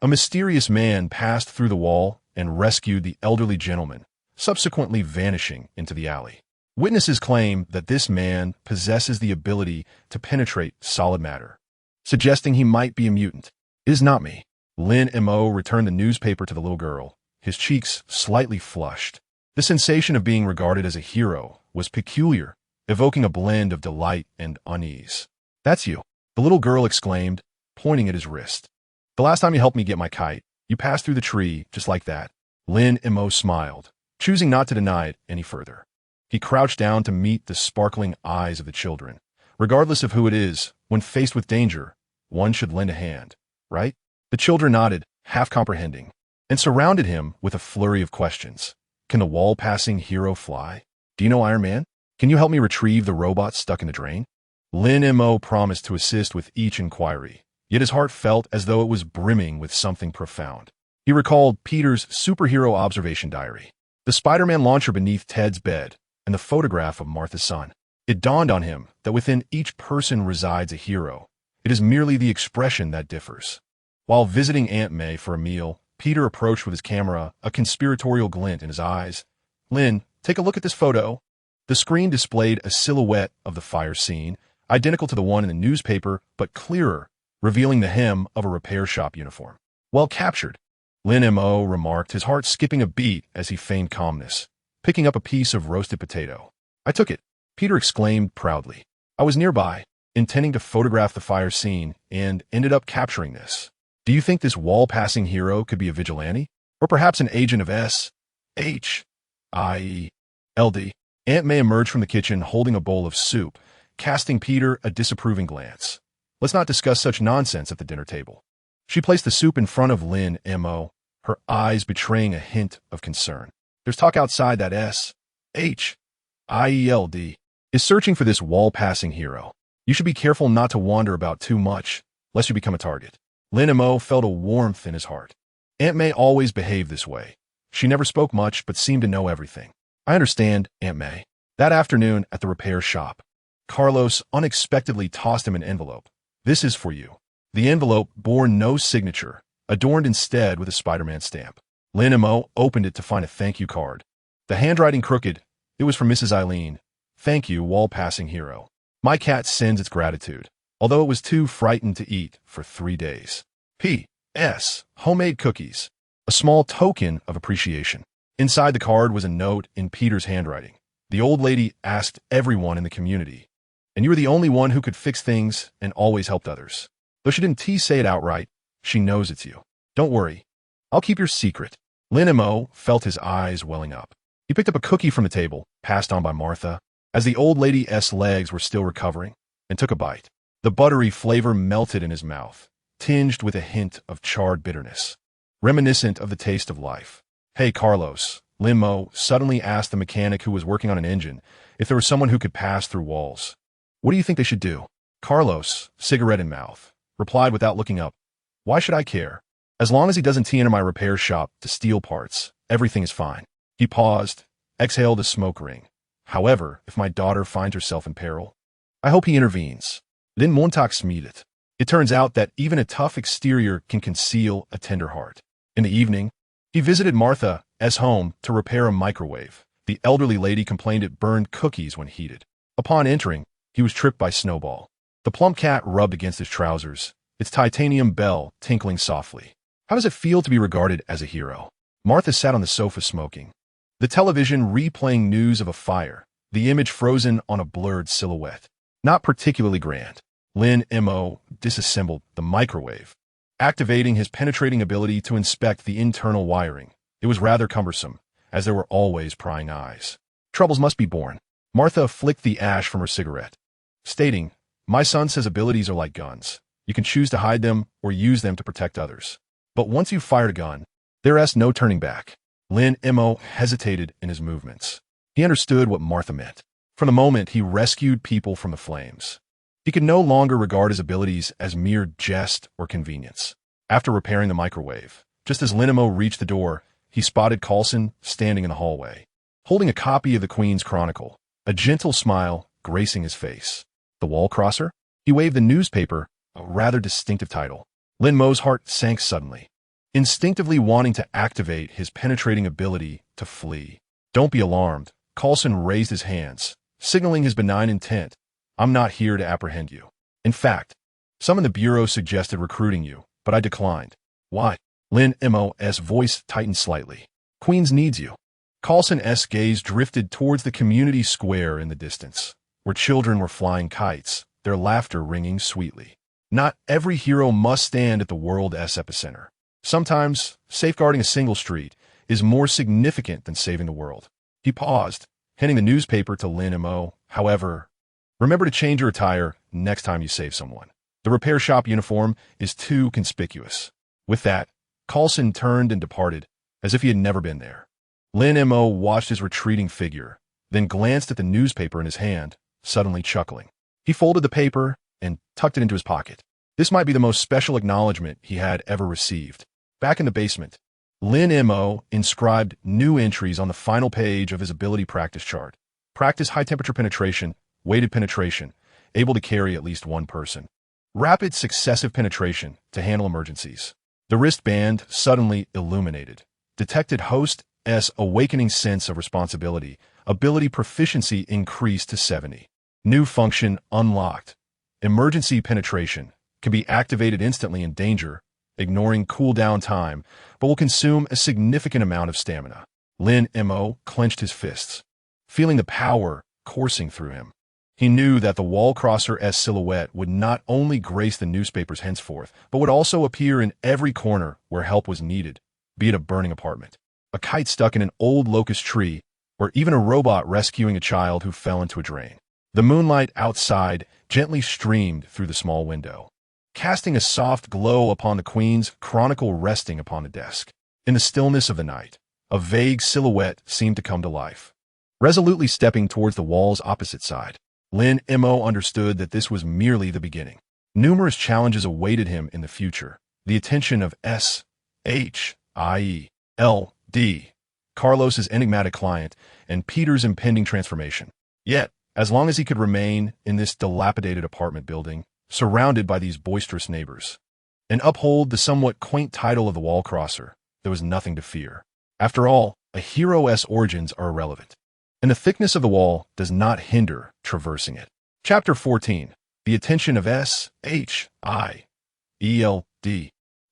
a mysterious man passed through the wall and rescued the elderly gentleman, subsequently vanishing into the alley. Witnesses claim that this man possesses the ability to penetrate solid matter, suggesting he might be a mutant. It is not me. Lin Mo returned the newspaper to the little girl, his cheeks slightly flushed. The sensation of being regarded as a hero was peculiar, evoking a blend of delight and unease. "That's you," the little girl exclaimed, pointing at his wrist. "The last time you helped me get my kite, you passed through the tree just like that." Lin Mo smiled, choosing not to deny it any further. He crouched down to meet the sparkling eyes of the children. Regardless of who it is, when faced with danger, one should lend a hand, right? The children nodded, half comprehending, and surrounded him with a flurry of questions. Can the wall-passing hero fly? Do you know Iron Man? Can you help me retrieve the robot stuck in the drain? Lin Mo promised to assist with each inquiry, yet his heart felt as though it was brimming with something profound. He recalled Peter's superhero observation diary, the Spider-Man launcher beneath Ted's bed, and the photograph of Martha's son. It dawned on him that within each person resides a hero. It is merely the expression that differs. While visiting Aunt May for a meal, Peter approached with his camera, a conspiratorial glint in his eyes. "Lin, take a look at this photo." The screen displayed a silhouette of the fire scene, identical to the one in the newspaper, but clearer, revealing the hem of a repair shop uniform. "Well captured," Lin Mo remarked, his heart skipping a beat as he feigned calmness, picking up a piece of roasted potato. "I took it," Peter exclaimed proudly. "I was nearby, intending to photograph the fire scene, and ended up capturing this." Do you think this wall-passing hero could be a vigilante? Or perhaps an agent of S.H.I.E.L.D.? Aunt May emerged from the kitchen holding a bowl of soup, casting Peter a disapproving glance. "Let's not discuss such nonsense at the dinner table." She placed the soup in front of Lin Mo, her eyes betraying a hint of concern. "There's talk outside that S.H.I.E.L.D. is searching for this wall-passing hero. You should be careful not to wander about too much, lest you become a target." Lin Mo felt a warmth in his heart. Aunt May always behaved this way. She never spoke much, but seemed to know everything. "I understand, Aunt May." That afternoon at the repair shop, Carlos unexpectedly tossed him an envelope. "This is for you." The envelope bore no signature, adorned instead with a Spider-Man stamp. Lin Mo opened it to find a thank you card. The handwriting crooked. It was from Mrs. Eileen. "Thank you, wall-passing hero. My cat sends its gratitude, although it was too frightened to eat for 3 days. P.S. Homemade cookies. A small token of appreciation." Inside the card was a note in Peter's handwriting. The old lady asked everyone in the community, and you were the only one who could fix things and always helped others. Though she didn't say it outright, she knows it's you. Don't worry. I'll keep your secret. Lin Mo felt his eyes welling up. He picked up a cookie from the table, passed on by Martha, as the old lady's legs were still recovering, and took a bite. The buttery flavor melted in his mouth, tinged with a hint of charred bitterness, reminiscent of the taste of life. "Hey, Carlos," Lin Mo suddenly asked the mechanic who was working on an engine if there was someone who could pass through walls. "What do you think they should do?" Carlos, cigarette in mouth, replied without looking up. "Why should I care? As long as he doesn't enter my repair shop to steal parts, everything is fine." He paused, exhaled a smoke ring. "However, if my daughter finds herself in peril, I hope he intervenes." Lin Montauk smiled. It turns out that even a tough exterior can conceal a tender heart. In the evening, he visited Martha's home to repair a microwave. The elderly lady complained it burned cookies when heated. Upon entering, he was tripped by Snowball. The plump cat rubbed against his trousers, its titanium bell tinkling softly. How does it feel to be regarded as a hero? Martha sat on the sofa smoking, the television replaying news of a fire, the image frozen on a blurred silhouette. Not particularly grand. Lin Mo disassembled the microwave, activating his penetrating ability to inspect the internal wiring. It was rather cumbersome, as there were always prying eyes. Troubles must be borne. Martha flicked the ash from her cigarette, stating, "My son says abilities are like guns. You can choose to hide them or use them to protect others. But once you've fired a gun, there's no turning back." Lin Mo hesitated in his movements. He understood what Martha meant. From the moment he rescued people from the flames, he could no longer regard his abilities as mere jest or convenience. After repairing the microwave, just as Lin Mo reached the door, he spotted Coulson standing in the hallway, holding a copy of the Queen's Chronicle, a gentle smile gracing his face. The Wall Crosser? He waved the newspaper, a rather distinctive title. Lin Mo's heart sank suddenly, instinctively wanting to activate his penetrating ability to flee. Don't be alarmed. Coulson raised his hands, signaling his benign intent. I'm not here to apprehend you. In fact, some in the Bureau suggested recruiting you, but I declined. Why? Lin Mo's voice tightened slightly. Queens needs you. Coulson's gaze drifted towards the community square in the distance, where children were flying kites, their laughter ringing sweetly. Not every hero must stand at the world's epicenter. Sometimes, safeguarding a single street is more significant than saving the world. He paused, handing the newspaper to Lin Mo. However, remember to change your attire next time you save someone. The repair shop uniform is too conspicuous. With that, Coulson turned and departed, as if he had never been there. Lin Mo watched his retreating figure, then glanced at the newspaper in his hand, suddenly chuckling. He folded the paper and tucked it into his pocket. This might be the most special acknowledgement he had ever received. Back in the basement, Lin Mo inscribed new entries on the final page of his ability practice chart. Practice high-temperature penetration, weighted penetration, able to carry at least one person. Rapid successive penetration to handle emergencies. The wristband suddenly illuminated. Detected host's awakening sense of responsibility. Ability proficiency increased to 70. New function unlocked. Emergency penetration can be activated instantly in danger, ignoring cooldown time, but will consume a significant amount of stamina. Lin Mo clenched his fists, feeling the power coursing through him. He knew that the Wall Crosser's silhouette would not only grace the newspapers henceforth, but would also appear in every corner where help was needed, be it a burning apartment, a kite stuck in an old locust tree, or even a robot rescuing a child who fell into a drain. The moonlight outside gently streamed through the small window, casting a soft glow upon the Queen's Chronicle resting upon the desk. In the stillness of the night, a vague silhouette seemed to come to life. Resolutely stepping towards the wall's opposite side, Lin Mo understood that this was merely the beginning. Numerous challenges awaited him in the future. The attention of S.H.I.E.L.D., Carlos's enigmatic client, and Peter's impending transformation. Yet, as long as he could remain in this dilapidated apartment building, surrounded by these boisterous neighbors, and uphold the somewhat quaint title of the Wall Crosser, there was nothing to fear. After all, a hero's origins are irrelevant, and the thickness of the wall does not hinder traversing it. Chapter 14. The attention of S.H.I.E.L.D.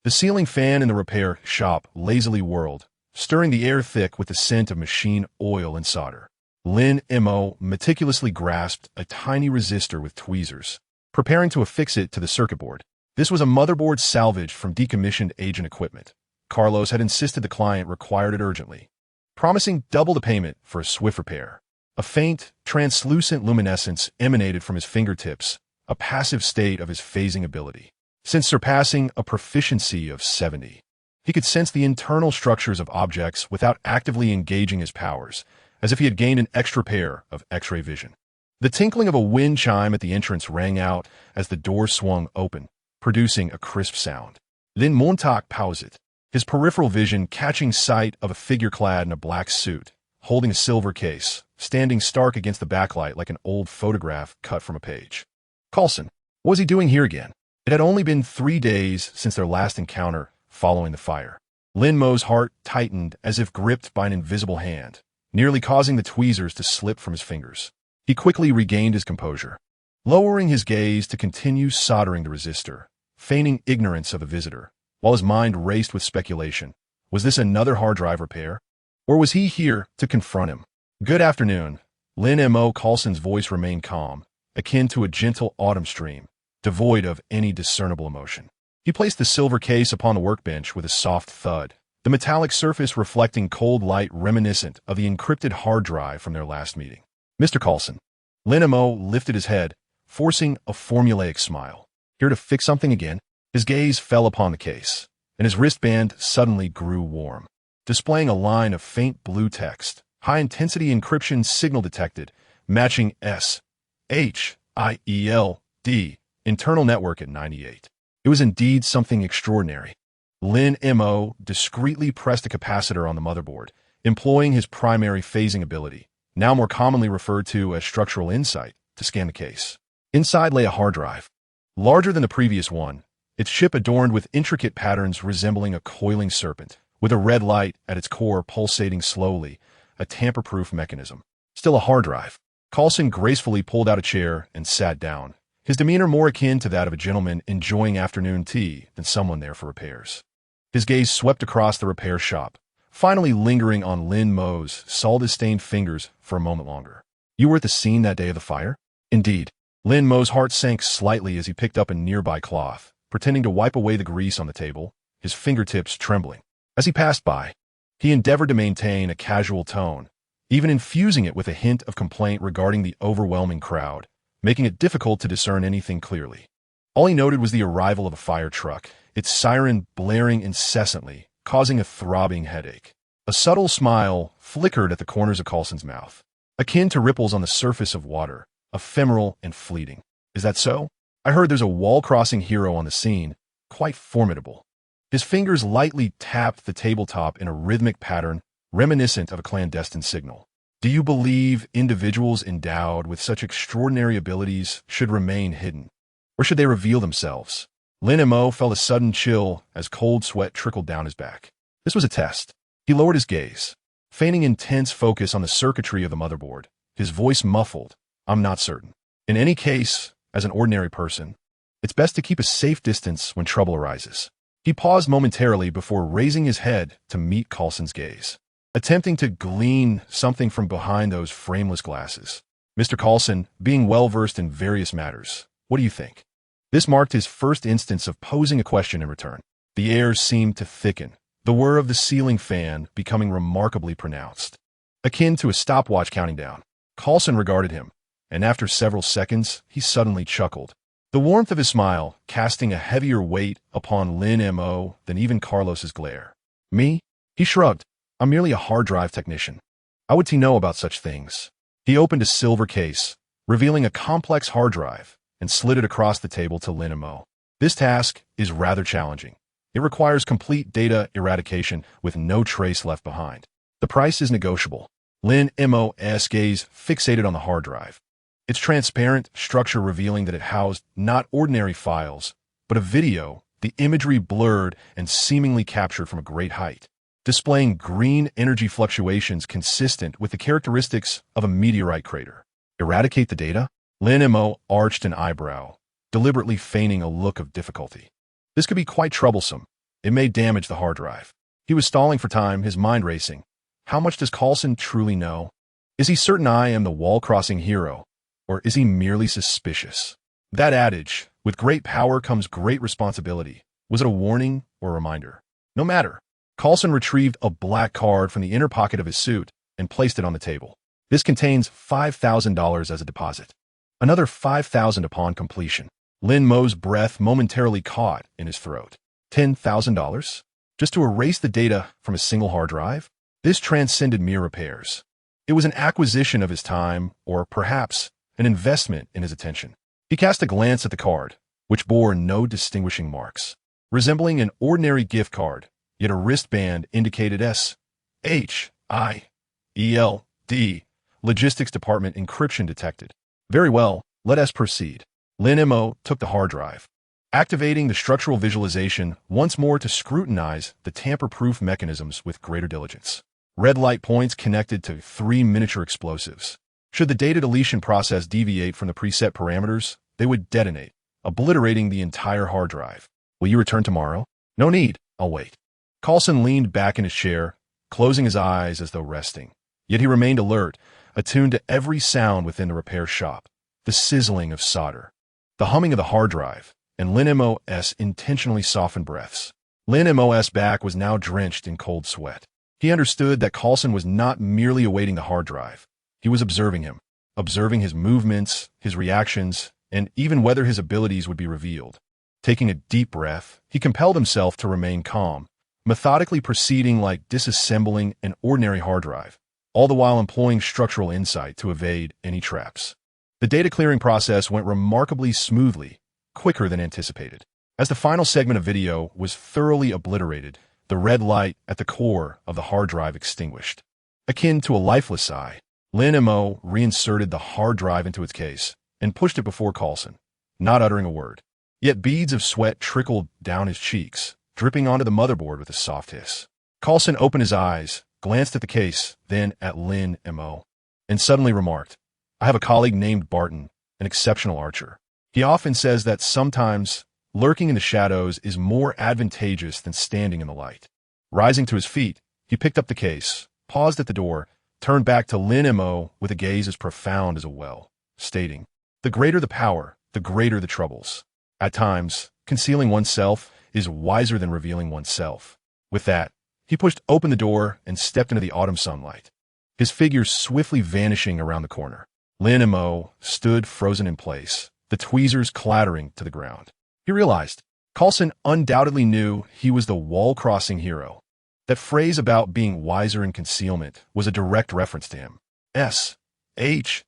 The ceiling fan in the repair shop lazily whirled, stirring the air thick with the scent of machine oil and solder. Lin Mo meticulously grasped a tiny resistor with tweezers, preparing to affix it to the circuit board. This was a motherboard salvaged from decommissioned agent equipment. Carlos had insisted the client required it urgently, promising double the payment for a swift repair. A faint, translucent luminescence emanated from his fingertips, a passive state of his phasing ability. Since surpassing a proficiency of 70, he could sense the internal structures of objects without actively engaging his powers, as if he had gained an extra pair of X-ray vision. The tinkling of a wind chime at the entrance rang out as the door swung open, producing a crisp sound. Then Montauk paused, his peripheral vision catching sight of a figure clad in a black suit, holding a silver case, standing stark against the backlight like an old photograph cut from a page. Coulson, what was he doing here again? It had only been 3 days since their last encounter following the fire. Lin Mo's heart tightened as if gripped by an invisible hand, nearly causing the tweezers to slip from his fingers. He quickly regained his composure, lowering his gaze to continue soldering the resistor, feigning ignorance of the visitor, while his mind raced with speculation. Was this another hard drive repair? Or was he here to confront him? Good afternoon. Lin Mo Coulson's voice remained calm, akin to a gentle autumn stream, devoid of any discernible emotion. He placed the silver case upon the workbench with a soft thud, the metallic surface reflecting cold light reminiscent of the encrypted hard drive from their last meeting. Mr. Coulson. Lin Mo lifted his head, forcing a formulaic smile. Here to fix something again? His gaze fell upon the case, and his wristband suddenly grew warm. displaying a line of faint blue text. High-intensity encryption signal detected, matching SHIELD internal network at 98. It was indeed something extraordinary. Lin Mo discreetly pressed a capacitor on the motherboard, employing his primary phasing ability, now more commonly referred to as structural insight, to scan the case. Inside lay a hard drive. Larger than the previous one, its chip adorned with intricate patterns resembling a coiling serpent, with a red light at its core pulsating slowly, a tamper-proof mechanism. Still a hard drive. Coulson gracefully pulled out a chair and sat down, his demeanor more akin to that of a gentleman enjoying afternoon tea than someone there for repairs. His gaze swept across the repair shop, finally lingering on Lin Mo's solid-stained fingers for a moment longer. You were at the scene that day of the fire? Indeed. Lin Mo's heart sank slightly as he picked up a nearby cloth, pretending to wipe away the grease on the table, his fingertips trembling. As he passed by, he endeavored to maintain a casual tone, even infusing it with a hint of complaint regarding the overwhelming crowd, making it difficult to discern anything clearly. All he noted was the arrival of a fire truck, its siren blaring incessantly, causing a throbbing headache. A subtle smile flickered at the corners of Coulson's mouth, akin to ripples on the surface of water, ephemeral and fleeting. Is that so? I heard there's a wall-crossing hero on the scene, quite formidable. His fingers lightly tapped the tabletop in a rhythmic pattern reminiscent of a clandestine signal. Do you believe individuals endowed with such extraordinary abilities should remain hidden? Or should they reveal themselves? Lin Mo felt a sudden chill as cold sweat trickled down his back. This was a test. He lowered his gaze, feigning intense focus on the circuitry of the motherboard, his voice muffled. I'm not certain. In any case, as an ordinary person, it's best to keep a safe distance when trouble arises. He paused momentarily before raising his head to meet Coulson's gaze, attempting to glean something from behind those frameless glasses. Mr. Coulson, being well-versed in various matters, what do you think? This marked his first instance of posing a question in return. The air seemed to thicken, the whir of the ceiling fan becoming remarkably pronounced, akin to a stopwatch counting down. Coulson regarded him, and after several seconds, he suddenly chuckled, the warmth of his smile casting a heavier weight upon Lin Mo than even Carlos's glare. Me? He shrugged. I'm merely a hard drive technician. How would he know about such things? He opened a silver case, revealing a complex hard drive, and slid it across the table to Lin Mo. This task is rather challenging. It requires complete data eradication with no trace left behind. The price is negotiable. Lin Mo's gaze fixated on the hard drive, its transparent structure revealing that it housed not ordinary files, but a video, the imagery blurred and seemingly captured from a great height, displaying green energy fluctuations consistent with the characteristics of a meteorite crater. Eradicate the data? Lin Mo arched an eyebrow, deliberately feigning a look of difficulty. This could be quite troublesome. It may damage the hard drive. He was stalling for time, his mind racing. How much does Coulson truly know? Is he certain I am the wall-crossing hero, or is he merely suspicious? That adage, with great power comes great responsibility, was it a warning or a reminder? No matter. Coulson retrieved a black card from the inner pocket of his suit and placed it on the table. This contains $5,000 as a deposit. Another $5,000 upon completion. Lin Mo's breath momentarily caught in his throat. $10,000? Just to erase the data from a single hard drive? This transcended mere repairs. It was an acquisition of his time, or perhaps an investment in his attention. He cast a glance at the card, which bore no distinguishing marks. Resembling an ordinary gift card, yet a wristband indicated SHIELD, Logistics Department encryption detected. Very well, let us proceed. Lin Mo took the hard drive, activating the structural visualization once more to scrutinize the tamper-proof mechanisms with greater diligence. Red light points connected to 3 miniature explosives. Should the data deletion process deviate from the preset parameters, they would detonate, obliterating the entire hard drive. Will you return tomorrow? No need, I'll wait. Coulson leaned back in his chair, closing his eyes as though resting. Yet he remained alert, attuned to every sound within the repair shop, the sizzling of solder, the humming of the hard drive, and Lin Mo's intentionally softened breaths. Lin Mo's back was now drenched in cold sweat. He understood that Coulson was not merely awaiting the hard drive. He was observing him, observing his movements, his reactions, and even whether his abilities would be revealed. Taking a deep breath, he compelled himself to remain calm, methodically proceeding like disassembling an ordinary hard drive, all the while employing structural insight to evade any traps. The data clearing process went remarkably smoothly, quicker than anticipated. As the final segment of video was thoroughly obliterated, the red light at the core of the hard drive extinguished. Akin to a lifeless eye, Lin Mo reinserted the hard drive into its case and pushed it before Coulson, not uttering a word. Yet beads of sweat trickled down his cheeks, dripping onto the motherboard with a soft hiss. Coulson opened his eyes, glanced at the case, then at Lin Mo, and suddenly remarked, "I have a colleague named Barton, an exceptional archer. He often says that sometimes lurking in the shadows is more advantageous than standing in the light." Rising to his feet, he picked up the case, paused at the door, turned back to Lin Mo with a gaze as profound as a well, stating, "The greater the power, the greater the troubles. At times, concealing oneself is wiser than revealing oneself." With that, he pushed open the door and stepped into the autumn sunlight, his figure swiftly vanishing around the corner. Lin Mo stood frozen in place, the tweezers clattering to the ground. He realized Coulson undoubtedly knew he was the wall-crossing hero. That phrase about being wiser in concealment was a direct reference to him. S.H.I.L.D.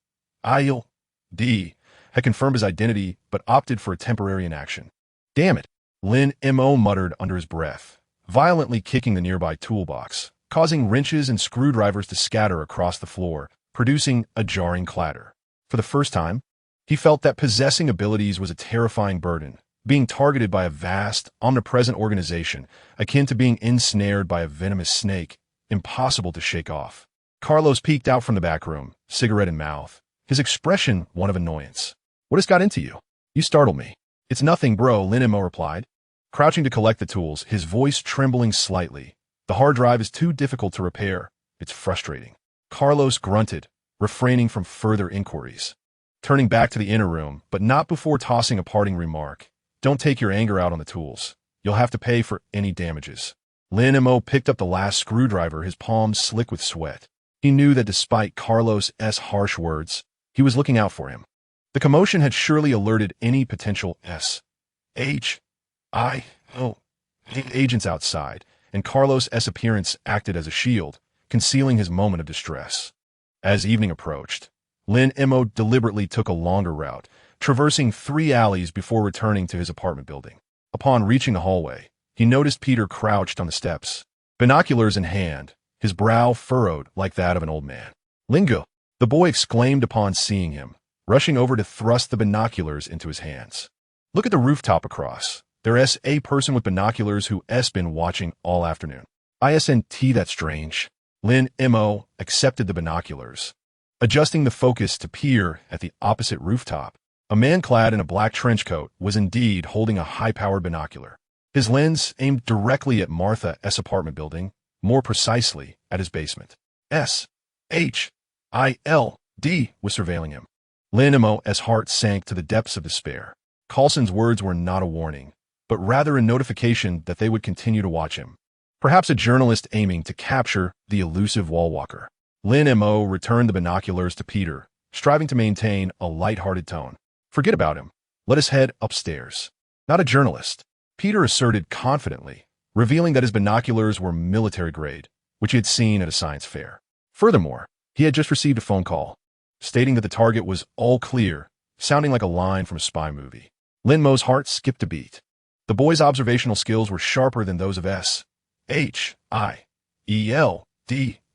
had confirmed his identity but opted for a temporary inaction. "Damn it," Lin Mo muttered under his breath, violently kicking the nearby toolbox, causing wrenches and screwdrivers to scatter across the floor, producing a jarring clatter. For the first time, he felt that possessing abilities was a terrifying burden, being targeted by a vast, omnipresent organization, akin to being ensnared by a venomous snake, impossible to shake off. Carlos peeked out from the back room, cigarette in mouth, his expression one of annoyance. "What has got into you? You startled me." "It's nothing, bro," Lin Mo replied, crouching to collect the tools, his voice trembling slightly. "The hard drive is too difficult to repair. It's frustrating." Carlos grunted, refraining from further inquiries. Turning back to the inner room, but not before tossing a parting remark. "Don't take your anger out on the tools. You'll have to pay for any damages." Lin Mo picked up the last screwdriver, his palms slick with sweat. He knew that despite Carlos' harsh words, he was looking out for him. The commotion had surely alerted any potential S.H.I.L.D. agents outside, and Carlos' appearance acted as a shield, concealing his moment of distress. As evening approached, Lin Mo deliberately took a longer route, traversing 3 alleys before returning to his apartment building. Upon reaching the hallway, he noticed Peter crouched on the steps, binoculars in hand, his brow furrowed like that of an old man. "Lingo!" the boy exclaimed upon seeing him, rushing over to thrust the binoculars into his hands. "Look at the rooftop across. There's a person with binoculars who's been watching all afternoon." "Isn't that strange?" Lin Mo accepted the binoculars, adjusting the focus to peer at the opposite rooftop. A man clad in a black trench coat was indeed holding a high-powered binocular. His lens aimed directly at Martha's apartment building, more precisely at his basement. S.H.I.L.D. was surveilling him. Lin Mo's heart sank to the depths of despair. Coulson's words were not a warning, but rather a notification that they would continue to watch him. Perhaps a journalist aiming to capture the elusive wall-walker. Lin Mo returned the binoculars to Peter, striving to maintain a light-hearted tone. "Forget about him. Let us head upstairs." "Not a journalist," Peter asserted confidently, revealing that his binoculars were military-grade, which he had seen at a science fair. Furthermore, he had just received a phone call, stating that the target was all clear, sounding like a line from a spy movie. Lin Mo's heart skipped a beat. The boy's observational skills were sharper than those of S.H.I.L.D.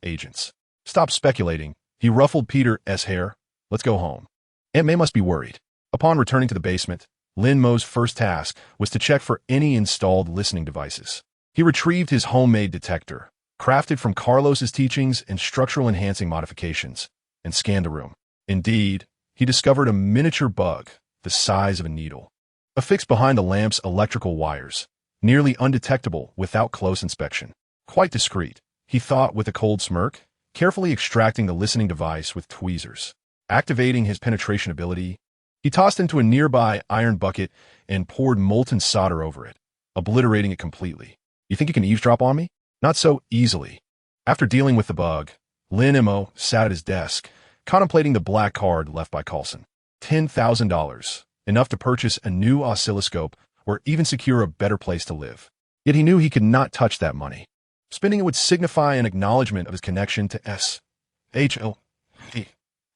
agents. "Stop speculating," he ruffled Peter's hair. "Let's go home." Aunt May must be worried. Upon returning to the basement, Lin Mo's first task was to check for any installed listening devices. He retrieved his homemade detector, crafted from Carlos's teachings and structural enhancing modifications, and scanned the room. Indeed, he discovered a miniature bug the size of a needle, affixed behind the lamp's electrical wires, nearly undetectable without close inspection. Quite discreet, he thought with a cold smirk, carefully extracting the listening device with tweezers. Activating his penetration ability, he tossed into a nearby iron bucket and poured molten solder over it, obliterating it completely. "You think you can eavesdrop on me?" "Not so easily." After dealing with the bug, Lin Mo sat at his desk, contemplating the black card left by Coulson. $10,000, enough to purchase a new oscilloscope or even secure a better place to live. Yet he knew he could not touch that money. Spending it would signify an acknowledgement of his connection to SHL,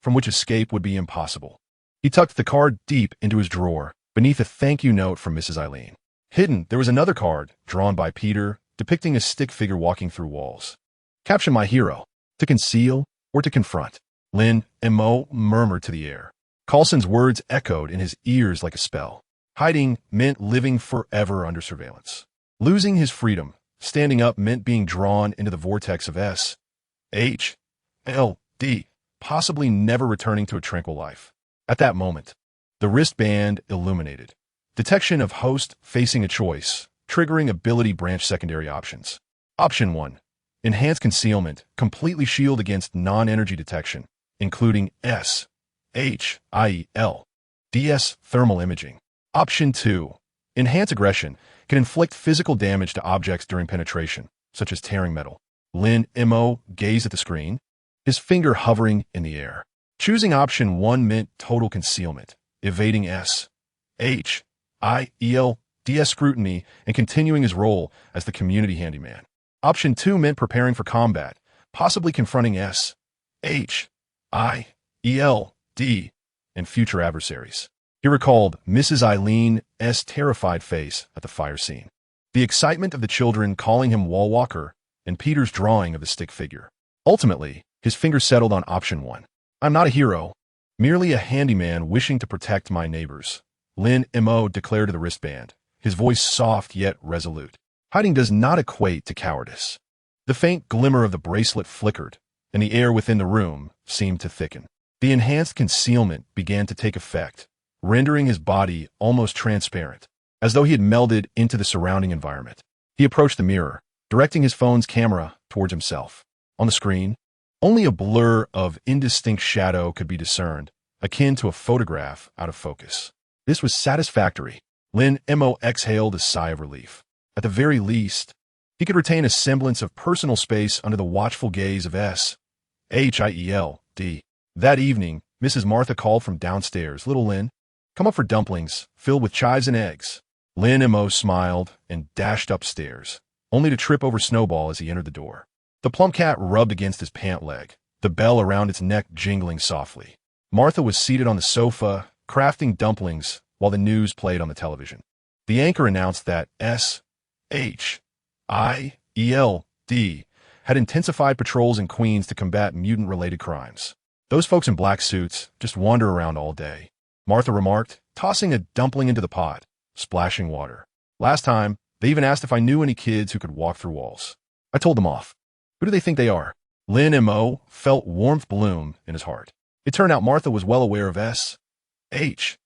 from which escape would be impossible. He tucked the card deep into his drawer, beneath a thank you note from Mrs. Eileen. Hidden, there was another card, drawn by Peter, depicting a stick figure walking through walls. Caption: my hero. To conceal or to confront? Lin Mo murmured to the air. Coulson's words echoed in his ears like a spell. Hiding meant living forever under surveillance. Losing his freedom, standing up, meant being drawn into the vortex of SHLD, possibly never returning to a tranquil life. At that moment, the wristband illuminated. Detection of host facing a choice, triggering ability branch secondary options. Option 1. Enhanced concealment, completely shield against non-energy detection, including SHIEL, DS thermal imaging. Option 2. Enhance aggression, can inflict physical damage to objects during penetration, such as tearing metal. Lin Mo gazed at the screen, his finger hovering in the air. Choosing option 1 meant total concealment, evading SHIEL, DS scrutiny, and continuing his role as the community handyman. Option 2 meant preparing for combat, possibly confronting SHIELD and future adversaries. He recalled Mrs. Eileen's terrified face at the fire scene, the excitement of the children calling him wall walker, and Peter's drawing of the stick figure. Ultimately, his finger settled on option 1. I'm not a hero, merely a handyman wishing to protect my neighbors. Lin Mo declared to the wristband, his voice soft yet resolute. Hiding does not equate to cowardice. The faint glimmer of the bracelet flickered, and the air within the room seemed to thicken. The enhanced concealment began to take effect, rendering his body almost transparent, as though he had melded into the surrounding environment. He approached the mirror, directing his phone's camera towards himself. On the screen, only a blur of indistinct shadow could be discerned, akin to a photograph out of focus. This was satisfactory. Lin Mo exhaled a sigh of relief. At the very least, he could retain a semblance of personal space under the watchful gaze of SHIELD. That evening, Mrs. Martha called from downstairs. Little Lin, come up for dumplings, filled with chives and eggs. Lin Mo smiled and dashed upstairs, only to trip over Snowball as he entered the door. The plump cat rubbed against his pant leg, the bell around its neck jingling softly. Martha was seated on the sofa, crafting dumplings while the news played on the television. The anchor announced that SHIELD had intensified patrols in Queens to combat mutant-related crimes. Those folks in black suits just wander around all day, Martha remarked, tossing a dumpling into the pot, splashing water. Last time, they even asked if I knew any kids who could walk through walls. I told them off. Who do they think they are? Lin Mo felt warmth bloom in his heart. It turned out Martha was well aware of SHIELD's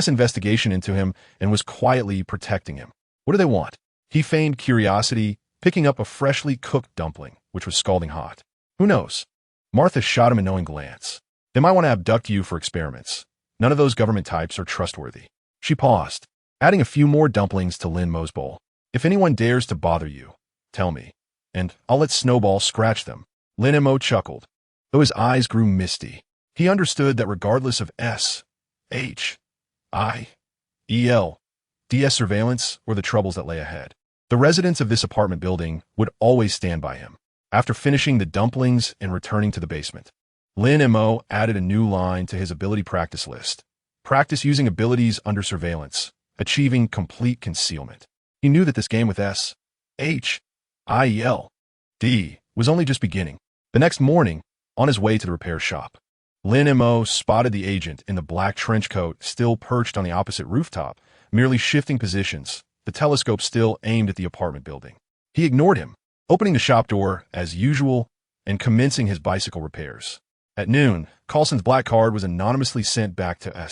investigation into him and was quietly protecting him. What do they want? He feigned curiosity, picking up a freshly cooked dumpling, which was scalding hot. Who knows? Martha shot him a knowing glance. They might want to abduct you for experiments. None of those government types are trustworthy. She paused, adding a few more dumplings to Lin Mo's bowl. If anyone dares to bother you, tell me, and I'll let Snowball scratch them. Lin Mo chuckled, though his eyes grew misty. He understood that regardless of SHIELD's surveillance or the troubles that lay ahead, the residents of this apartment building would always stand by him. After finishing the dumplings and returning to the basement, Lin Mo added a new line to his ability practice list. Practice using abilities under surveillance, achieving complete concealment. He knew that this game with SHIELD was only just beginning. The next morning, on his way to the repair shop, Lin Mo spotted the agent in the black trench coat still perched on the opposite rooftop, merely shifting positions, the telescope still aimed at the apartment building. He ignored him, opening the shop door as usual and commencing his bicycle repairs. At noon, Coulson's black card was anonymously sent back to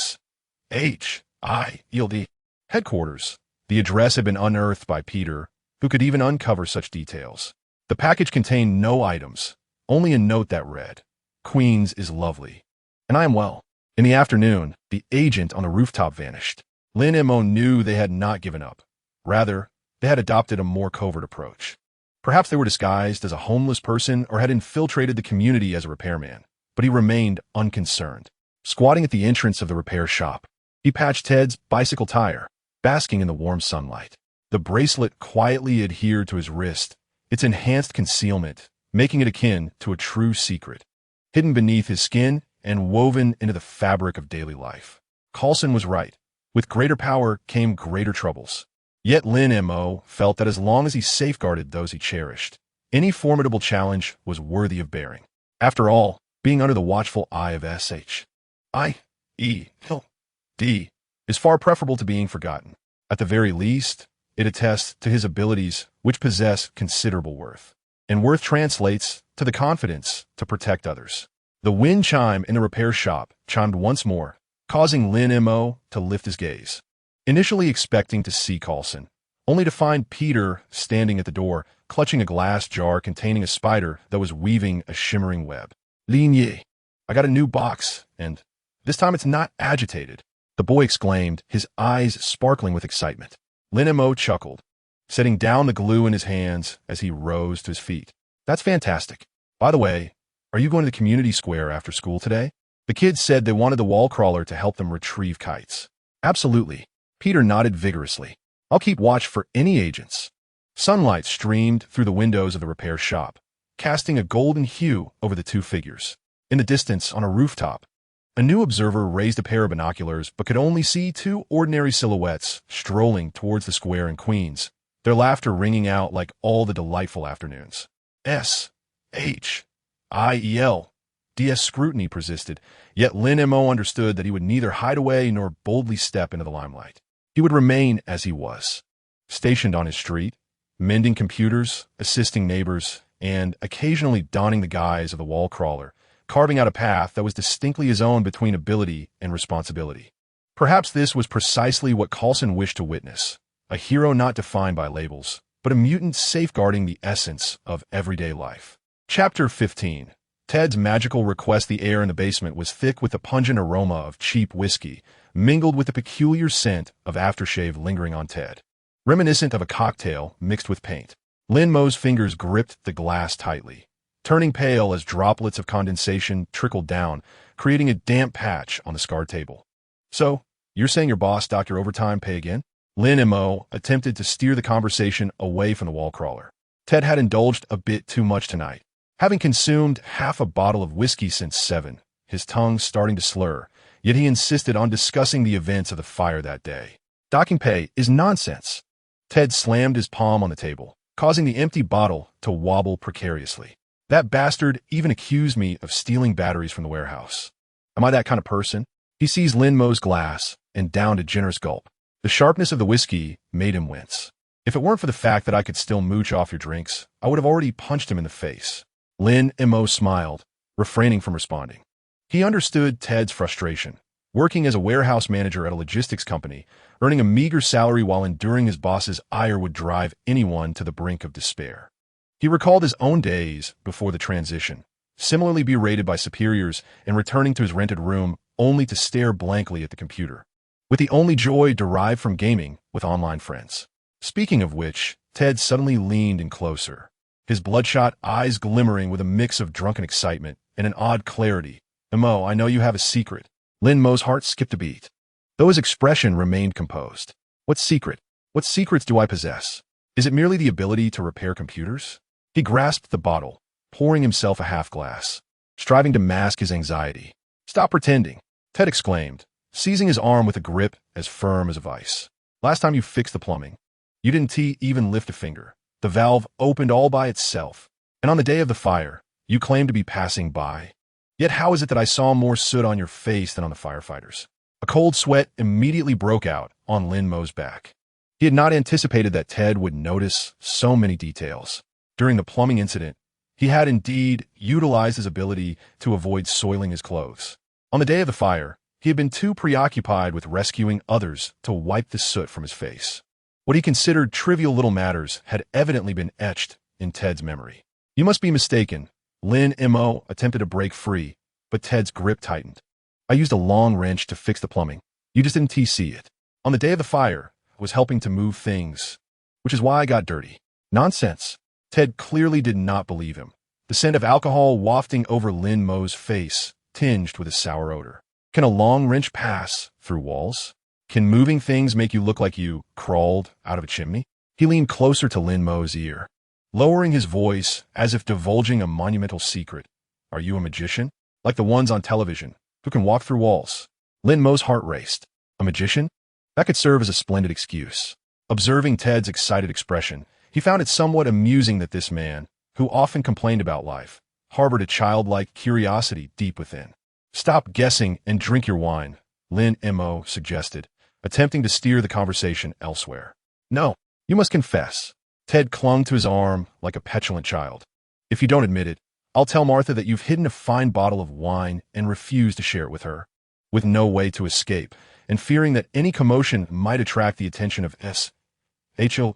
SHIELD headquarters. The address had been unearthed by Peter, who could even uncover such details. The package contained no items, only a note that read, Queens is lovely, and I am well. In the afternoon, the agent on the rooftop vanished. Lin Mo knew they had not given up. Rather, they had adopted a more covert approach. Perhaps they were disguised as a homeless person or had infiltrated the community as a repairman, but he remained unconcerned. Squatting at the entrance of the repair shop, he patched Ted's bicycle tire, basking in the warm sunlight. The bracelet quietly adhered to his wrist, its enhanced concealment, making it akin to a true secret, hidden beneath his skin and woven into the fabric of daily life. Coulson was right. With greater power came greater troubles. Yet Lin Mo felt that as long as he safeguarded those he cherished, any formidable challenge was worthy of bearing. After all, being under the watchful eye of S.H.I.E.L.D. is far preferable to being forgotten. At the very least, it attests to his abilities, which possess considerable worth. And worth translates to the confidence to protect others. The wind chime in the repair shop chimed once more, causing Lin Mo to lift his gaze. Initially expecting to see Coulson, only to find Peter standing at the door, clutching a glass jar containing a spider that was weaving a shimmering web. Lin Ye, I got a new box, and this time it's not agitated, the boy exclaimed, his eyes sparkling with excitement. Lin Mo chuckled, setting down the glue in his hands as he rose to his feet. That's fantastic. By the way, are you going to the community square after school today? The kids said they wanted the wall crawler to help them retrieve kites. Absolutely. Peter nodded vigorously. I'll keep watch for any agents. Sunlight streamed through the windows of the repair shop, casting a golden hue over the two figures. In the distance, on a rooftop, a new observer raised a pair of binoculars but could only see two ordinary silhouettes strolling towards the square in Queens, their laughter ringing out like all the delightful afternoons. S.H.I.E.L.D.'s scrutiny persisted, yet Lin Mo understood that he would neither hide away nor boldly step into the limelight. He would remain as he was, stationed on his street, mending computers, assisting neighbors, and occasionally donning the guise of the wall crawler, carving out a path that was distinctly his own between ability and responsibility. Perhaps this was precisely what Coulson wished to witness, a hero not defined by labels, but a mutant safeguarding the essence of everyday life. Chapter 15. Ted's magical request. The air in the basement was thick with the pungent aroma of cheap whiskey, mingled with the peculiar scent of aftershave lingering on Ted, reminiscent of a cocktail mixed with paint. Lin Mo's fingers gripped the glass tightly, turning pale as droplets of condensation trickled down, creating a damp patch on the scarred table. So, you're saying your boss docked your overtime pay again? Lin Mo attempted to steer the conversation away from the wall crawler. Ted had indulged a bit too much tonight, having consumed half a bottle of whiskey since 7, his tongue starting to slur, yet he insisted on discussing the events of the fire that day. Docking pay is nonsense. Ted slammed his palm on the table, causing the empty bottle to wobble precariously. That bastard even accused me of stealing batteries from the warehouse. Am I that kind of person? He seized Lin Mo's glass and downed a generous gulp. The sharpness of the whiskey made him wince. If it weren't for the fact that I could still mooch off your drinks, I would have already punched him in the face. Lin Mo smiled, refraining from responding. He understood Ted's frustration, working as a warehouse manager at a logistics company, earning a meager salary while enduring his boss's ire would drive anyone to the brink of despair. He recalled his own days before the transition, similarly berated by superiors and returning to his rented room only to stare blankly at the computer, with the only joy derived from gaming with online friends. Speaking of which, Ted suddenly leaned in closer, his bloodshot eyes glimmering with a mix of drunken excitement and an odd clarity. Mo, I know you have a secret. Lin Mo's heart skipped a beat, though his expression remained composed. What secret? What secrets do I possess? Is it merely the ability to repair computers? He grasped the bottle, pouring himself a half glass, striving to mask his anxiety. Stop pretending, Ted exclaimed, seizing his arm with a grip as firm as a vice. Last time you fixed the plumbing, you didn't even lift a finger. The valve opened all by itself, and on the day of the fire, you claimed to be passing by. Yet how is it that I saw more soot on your face than on the firefighters? A cold sweat immediately broke out on Lin Mo's back. He had not anticipated that Ted would notice so many details. During the plumbing incident, he had indeed utilized his ability to avoid soiling his clothes. On the day of the fire, he had been too preoccupied with rescuing others to wipe the soot from his face. What he considered trivial little matters had evidently been etched in Ted's memory. You must be mistaken. Lin Mo attempted to break free, but Ted's grip tightened. I used a long wrench to fix the plumbing. You just didn't see it. On the day of the fire, I was helping to move things, which is why I got dirty. Nonsense. Ted clearly did not believe him, the scent of alcohol wafting over Lin Mo's face, tinged with a sour odor. Can a long wrench pass through walls? Can moving things make you look like you crawled out of a chimney? He leaned closer to Lin Mo's ear, lowering his voice as if divulging a monumental secret. Are you a magician? Like the ones on television, who can walk through walls? Lin Mo's heart raced. A magician? That could serve as a splendid excuse. Observing Ted's excited expression, he found it somewhat amusing that this man, who often complained about life, harbored a childlike curiosity deep within. Stop guessing and drink your wine, Lin Mo suggested, attempting to steer the conversation elsewhere. No, you must confess. Ted clung to his arm like a petulant child. If you don't admit it, I'll tell Martha that you've hidden a fine bottle of wine and refused to share it with her. With no way to escape, and fearing that any commotion might attract the attention of S.H.O.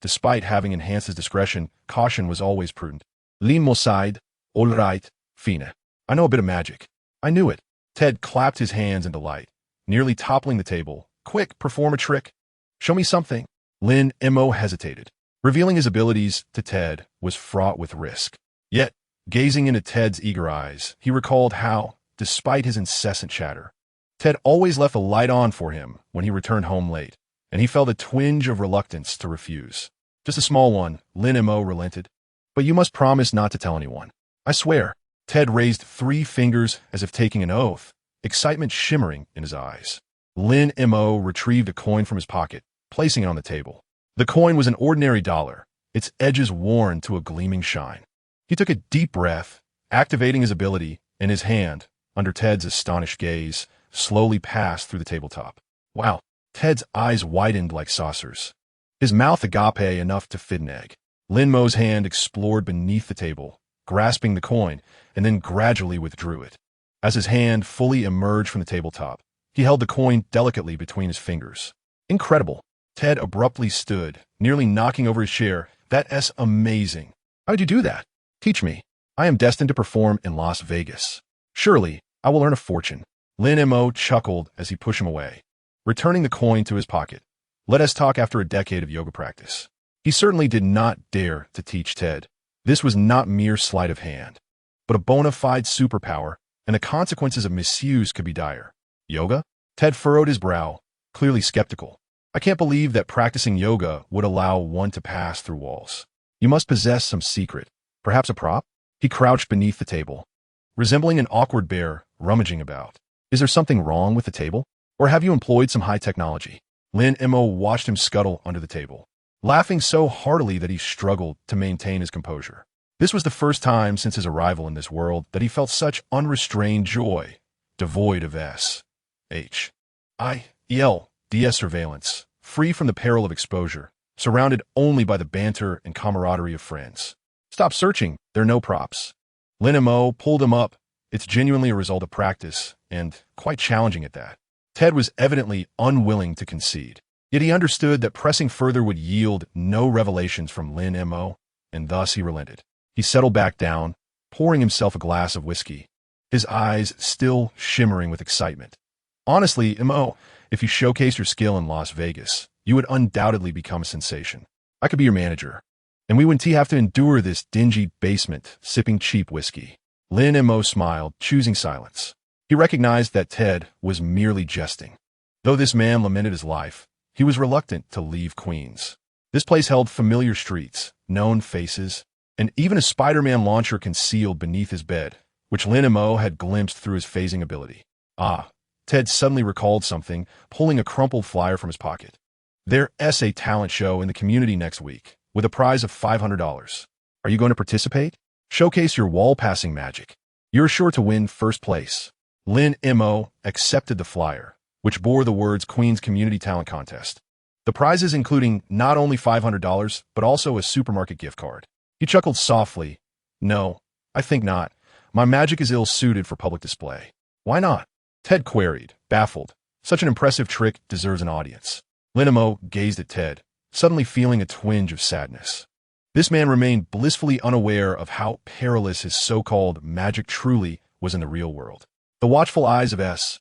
Despite having enhanced his discretion, caution was always prudent. Lin Mo sighed. All right, fine. I know a bit of magic. I knew it. Ted clapped his hands in delight, nearly toppling the table. Quick, perform a trick. Show me something. Lin Mo hesitated. Revealing his abilities to Ted was fraught with risk. Yet, gazing into Ted's eager eyes, he recalled how, despite his incessant chatter, Ted always left the light on for him when he returned home late, and he felt a twinge of reluctance to refuse. Just a small one, Lin Mo relented. But you must promise not to tell anyone. I swear. Ted raised 3 fingers as if taking an oath, excitement shimmering in his eyes. Lin Mo retrieved a coin from his pocket, placing it on the table. The coin was an ordinary dollar, its edges worn to a gleaming shine. He took a deep breath, activating his ability, and his hand, under Ted's astonished gaze, slowly passed through the tabletop. Wow, Ted's eyes widened like saucers. His mouth agape enough to fit an egg. Lin Mo's hand explored beneath the table, grasping the coin, and then gradually withdrew it. As his hand fully emerged from the tabletop, he held the coin delicately between his fingers. Incredible. Ted abruptly stood, nearly knocking over his chair. That's amazing. How'd you do that? Teach me. I am destined to perform in Las Vegas. Surely, I will earn a fortune. Lin Mo chuckled as he pushed him away, returning the coin to his pocket. Let us talk after a decade of yoga practice. He certainly did not dare to teach Ted. This was not mere sleight of hand, but a bona fide superpower, and the consequences of misuse could be dire. Yoga? Ted furrowed his brow, clearly skeptical. I can't believe that practicing yoga would allow one to pass through walls. You must possess some secret, perhaps a prop? He crouched beneath the table, resembling an awkward bear rummaging about. Is there something wrong with the table? Or have you employed some high technology? Lin Mo watched him scuttle under the table, laughing so heartily that he struggled to maintain his composure. This was the first time since his arrival in this world that he felt such unrestrained joy, devoid of S.H.I.E.L.D.S. surveillance, free from the peril of exposure, surrounded only by the banter and camaraderie of friends. Stop searching, there are no props. Lin Mo pulled him up. It's genuinely a result of practice, and quite challenging at that. Ted was evidently unwilling to concede, yet he understood that pressing further would yield no revelations from Lin Mo, and thus he relented. He settled back down, pouring himself a glass of whiskey, his eyes still shimmering with excitement. Honestly, Mo, if you showcase your skill in Las Vegas, you would undoubtedly become a sensation. I could be your manager, and we wouldn't have to endure this dingy basement sipping cheap whiskey. Lin Mo smiled, choosing silence. He recognized that Ted was merely jesting. Though this man lamented his life, he was reluctant to leave Queens. This place held familiar streets, known faces, and even a Spider-Man launcher concealed beneath his bed, which Lin Mo had glimpsed through his phasing ability. Ted suddenly recalled something, pulling a crumpled flyer from his pocket. There's a talent show in the community next week, with a prize of $500. Are you going to participate? Showcase your wall-passing magic. You're sure to win first place. Lin Mo accepted the flyer, which bore the words Queen's Community Talent Contest. The prizes including not only $500, but also a supermarket gift card. He chuckled softly. No, I think not. My magic is ill-suited for public display. Why not? Ted queried, baffled. Such an impressive trick deserves an audience. Lin Mo gazed at Ted, suddenly feeling a twinge of sadness. This man remained blissfully unaware of how perilous his so-called magic truly was in the real world. The watchful eyes of S.H.I.E.L.D.,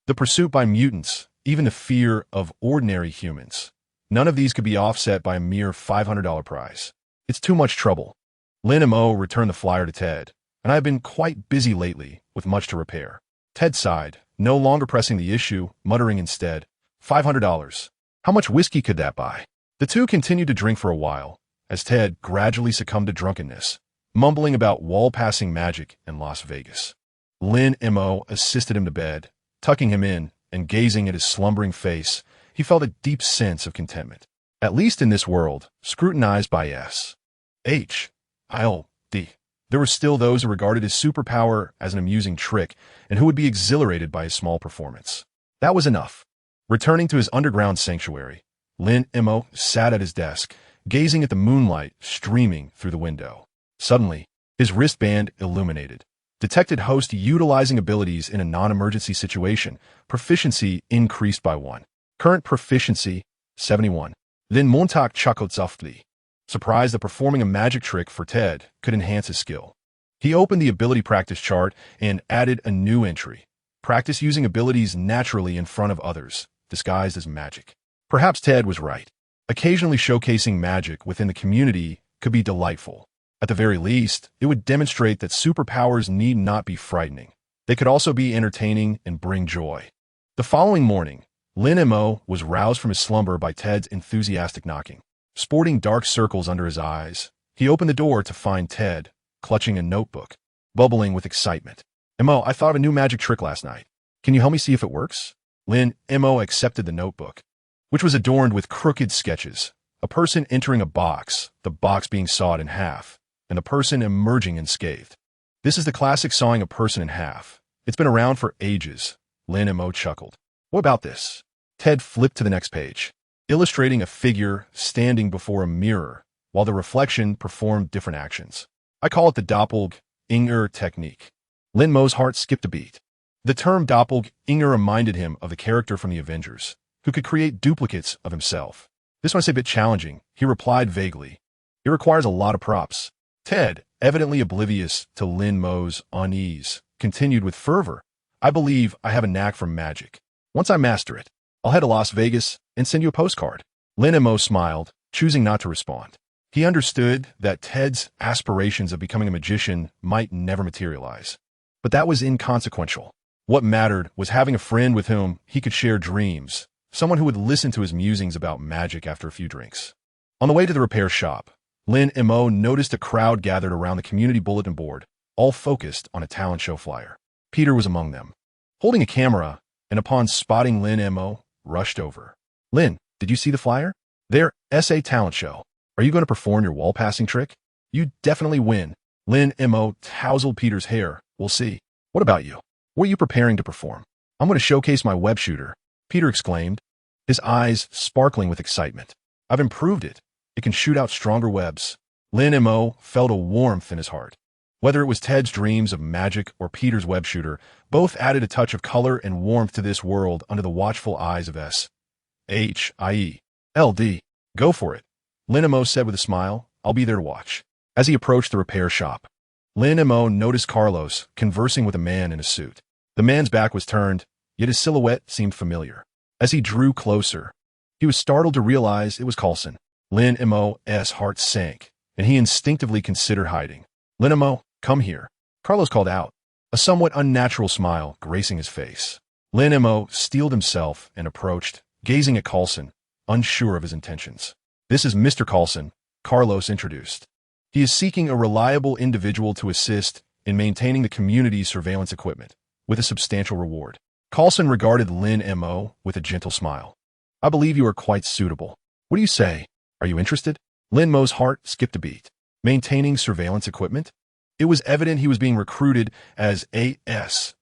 the pursuit by mutants, even the fear of ordinary humans. None of these could be offset by a mere $500 prize. It's too much trouble. Lin Mo returned the flyer to Ted, and I have been quite busy lately with much to repair. Ted sighed, no longer pressing the issue, muttering instead, $500. How much whiskey could that buy? The two continued to drink for a while, as Ted gradually succumbed to drunkenness, mumbling about wall-passing magic in Las Vegas. Lin Mo assisted him to bed, tucking him in, and gazing at his slumbering face, he felt a deep sense of contentment. At least in this world, scrutinized by S.H.I.L.D., there were still those who regarded his superpower as an amusing trick and who would be exhilarated by his small performance. That was enough. Returning to his underground sanctuary, Lin Mo sat at his desk, gazing at the moonlight streaming through the window. Suddenly, his wristband illuminated. Detected host utilizing abilities in a non-emergency situation. Proficiency increased by 1. Current proficiency, 71. Then Montauk chuckled softly, surprised that performing a magic trick for Ted could enhance his skill. He opened the ability practice chart and added a new entry. Practice using abilities naturally in front of others, disguised as magic. Perhaps Ted was right. Occasionally showcasing magic within the community could be delightful. At the very least, it would demonstrate that superpowers need not be frightening. They could also be entertaining and bring joy. The following morning, Lin Mo was roused from his slumber by Ted's enthusiastic knocking. Sporting dark circles under his eyes, he opened the door to find Ted, clutching a notebook, bubbling with excitement. Mo, I thought of a new magic trick last night. Can you help me see if it works? Lin Mo accepted the notebook, which was adorned with crooked sketches, a person entering a box, the box being sawed in half, and the person emerging unscathed. This is the classic sawing a person in half. It's been around for ages, Lin Mo chuckled. What about this? Ted flipped to the next page, illustrating a figure standing before a mirror while the reflection performed different actions. I call it the doppelganger technique. Lin Mo's heart skipped a beat. The term doppelganger reminded him of the character from the Avengers, who could create duplicates of himself. This one's a bit challenging, he replied vaguely. It requires a lot of props. Ted, evidently oblivious to Lin Mo's unease, continued with fervor. I believe I have a knack for magic. Once I master it, I'll head to Las Vegas and send you a postcard. Lin Mo smiled, choosing not to respond. He understood that Ted's aspirations of becoming a magician might never materialize. But that was inconsequential. What mattered was having a friend with whom he could share dreams, someone who would listen to his musings about magic after a few drinks. On the way to the repair shop, Lin Mo noticed a crowd gathered around the community bulletin board, all focused on a talent show flyer. Peter was among them, holding a camera, and upon spotting Lin Mo, rushed over. Lin, did you see the flyer? There, SA talent show. Are you going to perform your wall-passing trick? You definitely win. Lin Mo tousled Peter's hair. We'll see. What about you? What are you preparing to perform? I'm going to showcase my web shooter, Peter exclaimed, his eyes sparkling with excitement. I've improved it. It can shoot out stronger webs. Lin Mo felt a warmth in his heart. Whether it was Ted's dreams of magic or Peter's web shooter, both added a touch of color and warmth to this world under the watchful eyes of S.H.I.L.D. Go for it, Lin Mo said with a smile. I'll be there to watch. As he approached the repair shop, Lin Mo noticed Carlos conversing with a man in a suit. The man's back was turned, yet his silhouette seemed familiar. As he drew closer, he was startled to realize it was Coulson. Lin Mo's heart sank, and he instinctively considered hiding. Lin Mo, come here, Carlos called out, a somewhat unnatural smile gracing his face. Lin Mo steeled himself and approached, gazing at Coulson, unsure of his intentions. This is Mr. Coulson, Carlos introduced. He is seeking a reliable individual to assist in maintaining the community's surveillance equipment, with a substantial reward. Coulson regarded Lin Mo with a gentle smile. I believe you are quite suitable. What do you say? Are you interested? Lin Mo's heart skipped a beat. Maintaining surveillance equipment? It was evident he was being recruited as a S.H.I.L.D.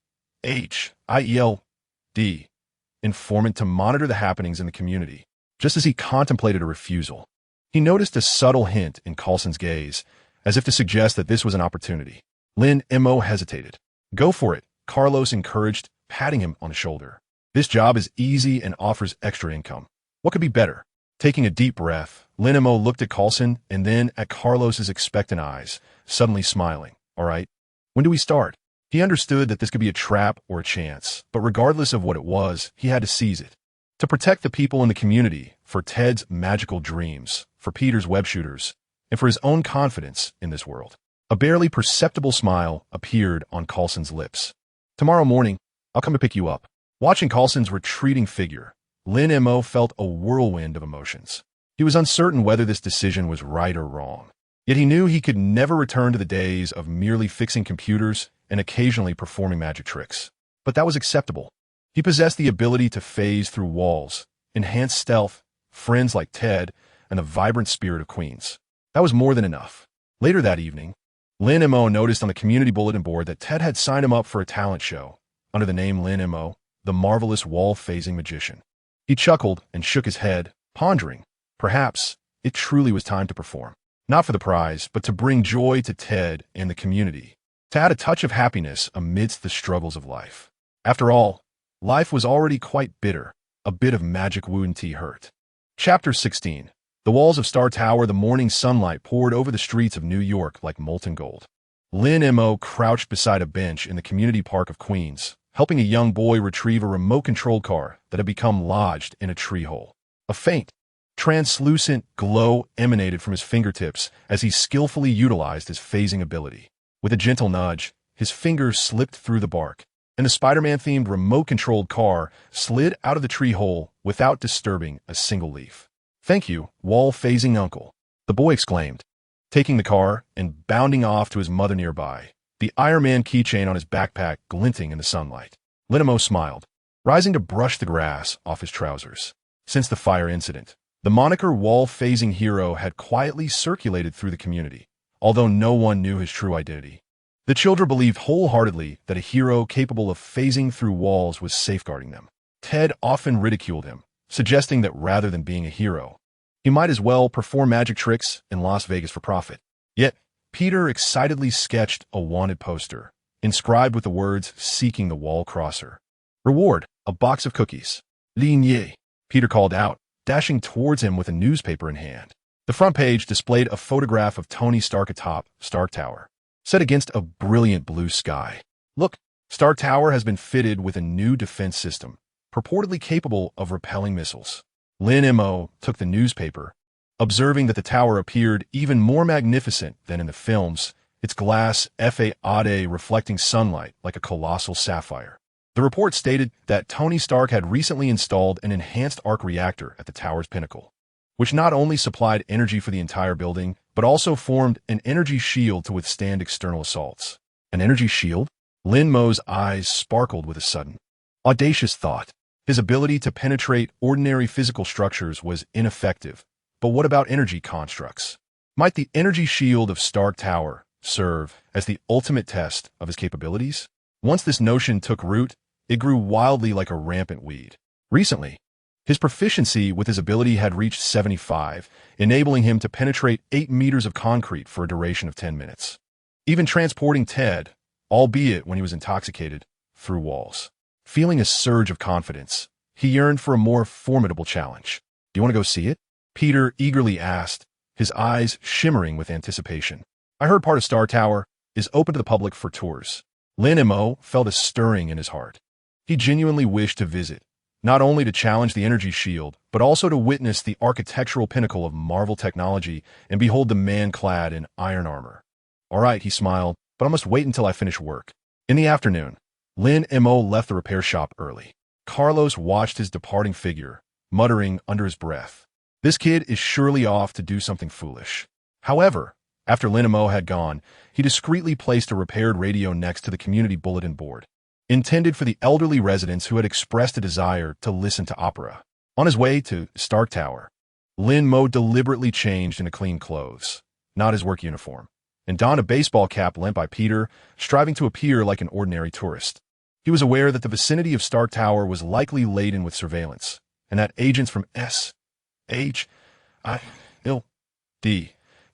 informant to monitor the happenings in the community. Just as he contemplated a refusal, he noticed a subtle hint in Coulson's gaze, as if to suggest that this was an opportunity. Lin Mo hesitated. Go for it, Carlos encouraged, patting him on the shoulder. This job is easy and offers extra income. What could be better? Taking a deep breath, Lin Mo looked at Coulson and then at Carlos's expectant eyes, suddenly smiling. All right. When do we start? He understood that this could be a trap or a chance, but regardless of what it was, he had to seize it. To protect the people in the community, for Ted's magical dreams, for Peter's web shooters, and for his own confidence in this world. A barely perceptible smile appeared on Coulson's lips. Tomorrow morning, I'll come to pick you up. Watching Coulson's retreating figure, Lin Mo felt a whirlwind of emotions. He was uncertain whether this decision was right or wrong. Yet he knew he could never return to the days of merely fixing computers and occasionally performing magic tricks. But that was acceptable. He possessed the ability to phase through walls, enhance stealth, friends like Ted, and the vibrant spirit of Queens. That was more than enough. Later that evening, Lin Mo noticed on the community bulletin board that Ted had signed him up for a talent show under the name Lin Mo, the marvelous wall-phasing magician. He chuckled and shook his head, pondering. Perhaps it truly was time to perform. Not for the prize, but to bring joy to Ted and the community. To add a touch of happiness amidst the struggles of life. After all, life was already quite bitter. A bit of magic wouldn't hurt. Chapter 16. The walls of Star Tower. The morning sunlight poured over the streets of New York like molten gold. Lin Mo crouched beside a bench in the community park of Queens, helping a young boy retrieve a remote-controlled car that had become lodged in a tree hole. A faint, translucent glow emanated from his fingertips as he skillfully utilized his phasing ability. With a gentle nudge, his fingers slipped through the bark, and the Spider-Man-themed remote-controlled car slid out of the tree hole without disturbing a single leaf. "Thank you, wall-phasing uncle," the boy exclaimed, taking the car and bounding off to his mother nearby, the Iron Man keychain on his backpack glinting in the sunlight. Lin Mo smiled, rising to brush the grass off his trousers. Since the fire incident, the moniker wall-phasing hero had quietly circulated through the community, although no one knew his true identity. The children believed wholeheartedly that a hero capable of phasing through walls was safeguarding them. Ted often ridiculed him, suggesting that rather than being a hero, he might as well perform magic tricks in Las Vegas for profit. Yet, Peter excitedly sketched a wanted poster, inscribed with the words "Seeking the Wall Crosser." "Reward, a box of cookies." "Lin Ye," Peter called out, dashing towards him with a newspaper in hand. The front page displayed a photograph of Tony Stark atop Stark Tower, set against a brilliant blue sky. "Look, Stark Tower has been fitted with a new defense system, purportedly capable of repelling missiles." Lin Mo took the newspaper, observing that the tower appeared even more magnificent than in the films, its glass fade reflecting sunlight like a colossal sapphire. The report stated that Tony Stark had recently installed an enhanced arc reactor at the tower's pinnacle, which not only supplied energy for the entire building, but also formed an energy shield to withstand external assaults. An energy shield? Lin Mo's eyes sparkled with a sudden, audacious thought. His ability to penetrate ordinary physical structures was ineffective, but what about energy constructs? Might the energy shield of Stark Tower serve as the ultimate test of his capabilities? Once this notion took root, it grew wildly like a rampant weed. Recently, his proficiency with his ability had reached 75, enabling him to penetrate 8 meters of concrete for a duration of 10 minutes. Even transporting Ted, albeit when he was intoxicated, through walls. Feeling a surge of confidence, he yearned for a more formidable challenge. "Do you want to go see it?" Peter eagerly asked, his eyes shimmering with anticipation. "I heard part of Star Tower is open to the public for tours." Lin Mo felt a stirring in his heart. He genuinely wished to visit, not only to challenge the energy shield, but also to witness the architectural pinnacle of Marvel technology and behold the man clad in iron armor. "All right," he smiled, "but I must wait until I finish work." In the afternoon, Lin Mo left the repair shop early. Carlos watched his departing figure, muttering under his breath, "This kid is surely off to do something foolish." However, after Lin Mo had gone, he discreetly placed a repaired radio next to the community bulletin board, intended for the elderly residents who had expressed a desire to listen to opera. On his way to Stark Tower, Lin Mo deliberately changed into clean clothes, not his work uniform, and donned a baseball cap lent by Peter, striving to appear like an ordinary tourist. He was aware that the vicinity of Stark Tower was likely laden with surveillance, and that agents from SHIELD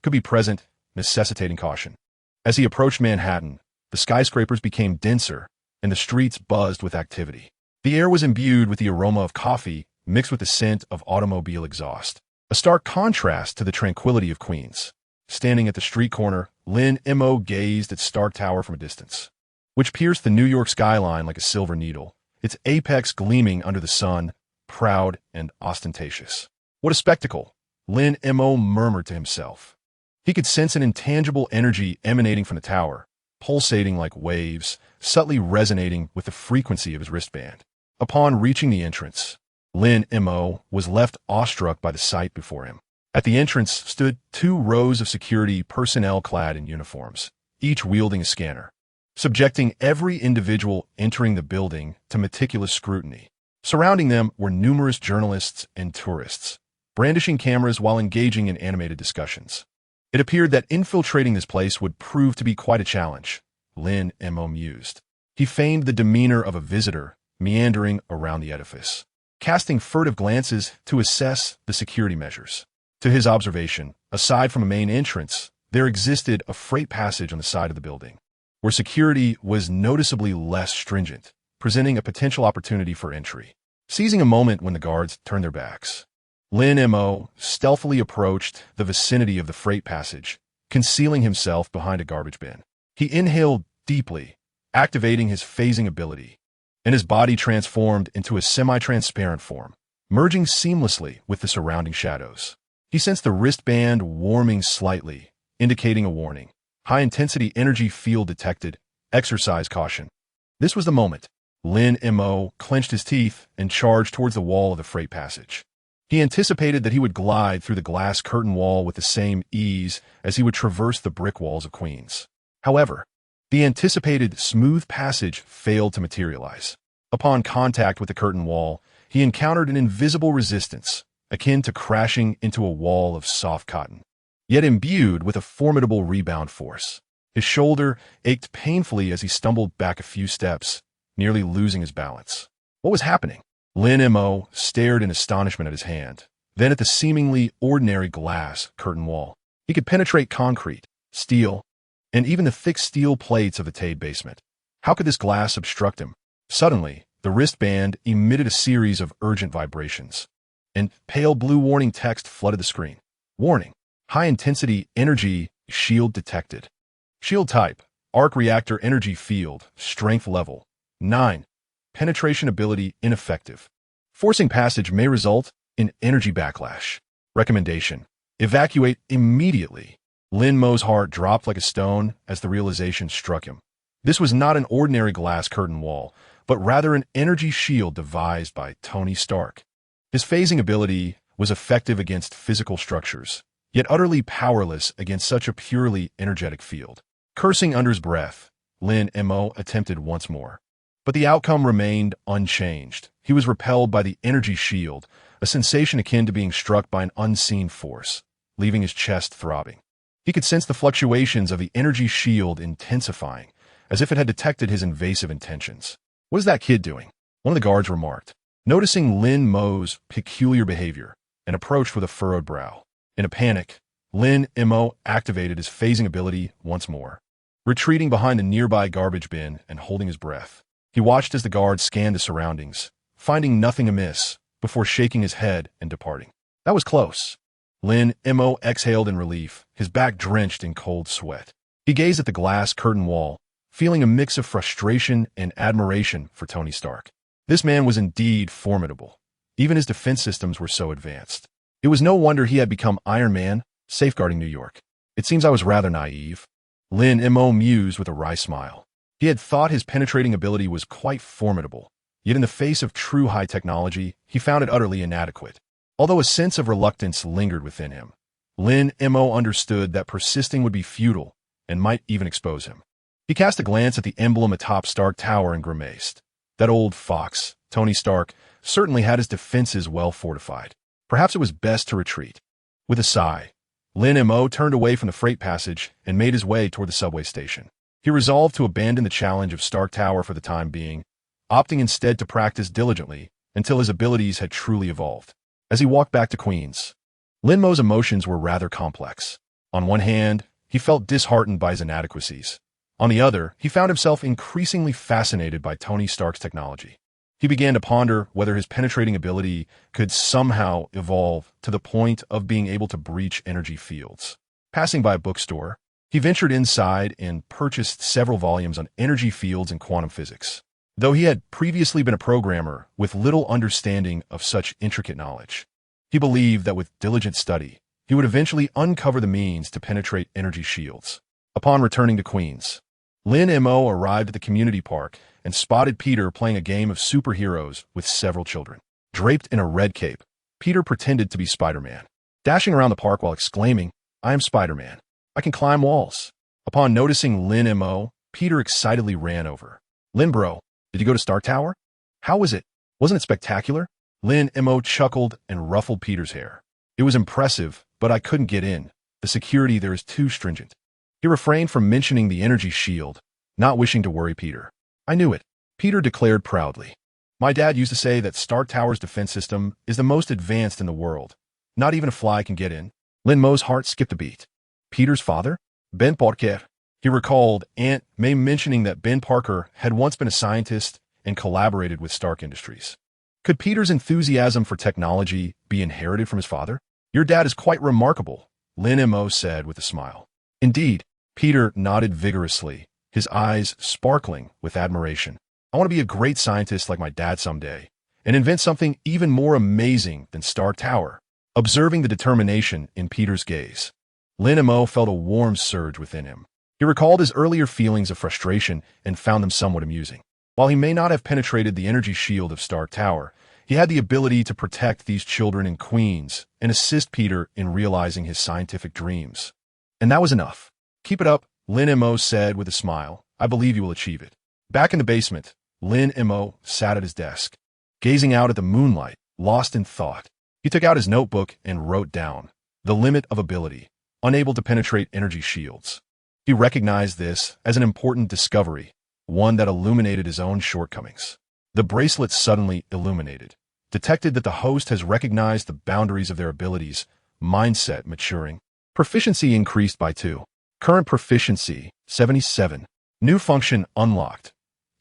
could be present, necessitating caution. As he approached Manhattan, the skyscrapers became denser, and the streets buzzed with activity. The air was imbued with the aroma of coffee mixed with the scent of automobile exhaust, a stark contrast to the tranquility of Queens. Standing at the street corner, Lin Mo gazed at Stark Tower from a distance, which pierced the New York skyline like a silver needle, its apex gleaming under the sun, proud and ostentatious. "What a spectacle," Lin Mo murmured to himself. He could sense an intangible energy emanating from the tower, pulsating like waves, subtly resonating with the frequency of his wristband. Upon reaching the entrance, Lin Mo was left awestruck by the sight before him. At the entrance stood 2 rows of security personnel clad in uniforms, each wielding a scanner, subjecting every individual entering the building to meticulous scrutiny. Surrounding them were numerous journalists and tourists, brandishing cameras while engaging in animated discussions. It appeared that infiltrating this place would prove to be quite a challenge, Lin Mo mused. He feigned the demeanor of a visitor, meandering around the edifice, casting furtive glances to assess the security measures. To his observation, aside from a main entrance, there existed a freight passage on the side of the building, where security was noticeably less stringent, presenting a potential opportunity for entry. Seizing a moment when the guards turned their backs, Lin Mo stealthily approached the vicinity of the freight passage, concealing himself behind a garbage bin. He inhaled deeply, activating his phasing ability, and his body transformed into a semi-transparent form, merging seamlessly with the surrounding shadows. He sensed the wristband warming slightly, indicating a warning. High-intensity energy field detected. Exercise caution. This was the moment. Lin Mo clenched his teeth and charged towards the wall of the freight passage. He anticipated that he would glide through the glass curtain wall with the same ease as he would traverse the brick walls of Queens. However, the anticipated smooth passage failed to materialize. Upon contact with the curtain wall, he encountered an invisible resistance, akin to crashing into a wall of soft cotton, yet imbued with a formidable rebound force. His shoulder ached painfully as he stumbled back a few steps, nearly losing his balance. What was happening? Lin Mo stared in astonishment at his hand, then at the seemingly ordinary glass curtain wall. He could penetrate concrete, steel, and even the thick steel plates of the Tade basement. How could this glass obstruct him? Suddenly, the wristband emitted a series of urgent vibrations, and pale blue warning text flooded the screen. Warning: high-intensity energy shield detected. Shield type: arc reactor energy field, strength level 9. Penetration ability ineffective. Forcing passage may result in energy backlash. Recommendation: evacuate immediately. Lin Mo's heart dropped like a stone as the realization struck him. This was not an ordinary glass curtain wall, but rather an energy shield devised by Tony Stark. His phasing ability was effective against physical structures, yet utterly powerless against such a purely energetic field. Cursing under his breath, Lin Mo attempted once more. But the outcome remained unchanged. He was repelled by the energy shield, a sensation akin to being struck by an unseen force, leaving his chest throbbing. He could sense the fluctuations of the energy shield intensifying, as if it had detected his invasive intentions. "What is that kid doing?" one of the guards remarked, noticing Lin Mo's peculiar behavior, and approached with a furrowed brow. In a panic, Lin Mo activated his phasing ability once more, retreating behind the nearby garbage bin and holding his breath. He watched as the guard scanned the surroundings, finding nothing amiss, before shaking his head and departing. That was close. Lin Mo exhaled in relief, his back drenched in cold sweat. He gazed at the glass curtain wall, feeling a mix of frustration and admiration for Tony Stark. This man was indeed formidable. Even his defense systems were so advanced. It was no wonder he had become Iron Man, safeguarding New York. It seems I was rather naive. Lin Mo mused with a wry smile. He had thought his penetrating ability was quite formidable, yet in the face of true high technology, he found it utterly inadequate. Although a sense of reluctance lingered within him, Lin Mo understood that persisting would be futile and might even expose him. He cast a glance at the emblem atop Stark Tower and grimaced. That old fox, Tony Stark, certainly had his defenses well fortified. Perhaps it was best to retreat. With a sigh, Lin Mo turned away from the freight passage and made his way toward the subway station. He resolved to abandon the challenge of Stark Tower for the time being, opting instead to practice diligently until his abilities had truly evolved. As he walked back to Queens, Lin Mo's emotions were rather complex. On one hand, he felt disheartened by his inadequacies. On the other, he found himself increasingly fascinated by Tony Stark's technology. He began to ponder whether his penetrating ability could somehow evolve to the point of being able to breach energy fields. Passing by a bookstore, he ventured inside and purchased several volumes on energy fields and quantum physics. Though he had previously been a programmer with little understanding of such intricate knowledge, he believed that with diligent study, he would eventually uncover the means to penetrate energy shields. Upon returning to Queens, Lin Mo arrived at the community park and spotted Peter playing a game of superheroes with several children. Draped in a red cape, Peter pretended to be Spider-Man, dashing around the park while exclaiming, "I am Spider-Man. I can climb walls." Upon noticing Lin Mo, Peter excitedly ran over. "Lin bro, did you go to Stark Tower? How was it? Wasn't it spectacular?" Lin Mo chuckled and ruffled Peter's hair. "It was impressive, but I couldn't get in. The security there is too stringent." He refrained from mentioning the energy shield, not wishing to worry Peter. "I knew it," Peter declared proudly. "My dad used to say that Stark Tower's defense system is the most advanced in the world. Not even a fly can get in." Lin Mo's heart skipped a beat. Peter's father? Ben Parker. He recalled Aunt May mentioning that Ben Parker had once been a scientist and collaborated with Stark Industries. Could Peter's enthusiasm for technology be inherited from his father? "Your dad is quite remarkable," Lin Mo said with a smile. "Indeed," Peter nodded vigorously, his eyes sparkling with admiration. "I want to be a great scientist like my dad someday, and invent something even more amazing than Stark Tower." Observing the determination in Peter's gaze, Lin Mo felt a warm surge within him. He recalled his earlier feelings of frustration and found them somewhat amusing. While he may not have penetrated the energy shield of Stark Tower, he had the ability to protect these children in Queens and assist Peter in realizing his scientific dreams. And that was enough. "Keep it up," Lin Mo said with a smile. "I believe you will achieve it." Back in the basement, Lin Mo sat at his desk, gazing out at the moonlight, lost in thought. He took out his notebook and wrote down, "The limit of ability, unable to penetrate energy shields." He recognized this as an important discovery, one that illuminated his own shortcomings. The bracelet suddenly illuminated, detected that the host has recognized the boundaries of their abilities, mindset maturing. Proficiency increased by 2. Current proficiency, 77. New function unlocked.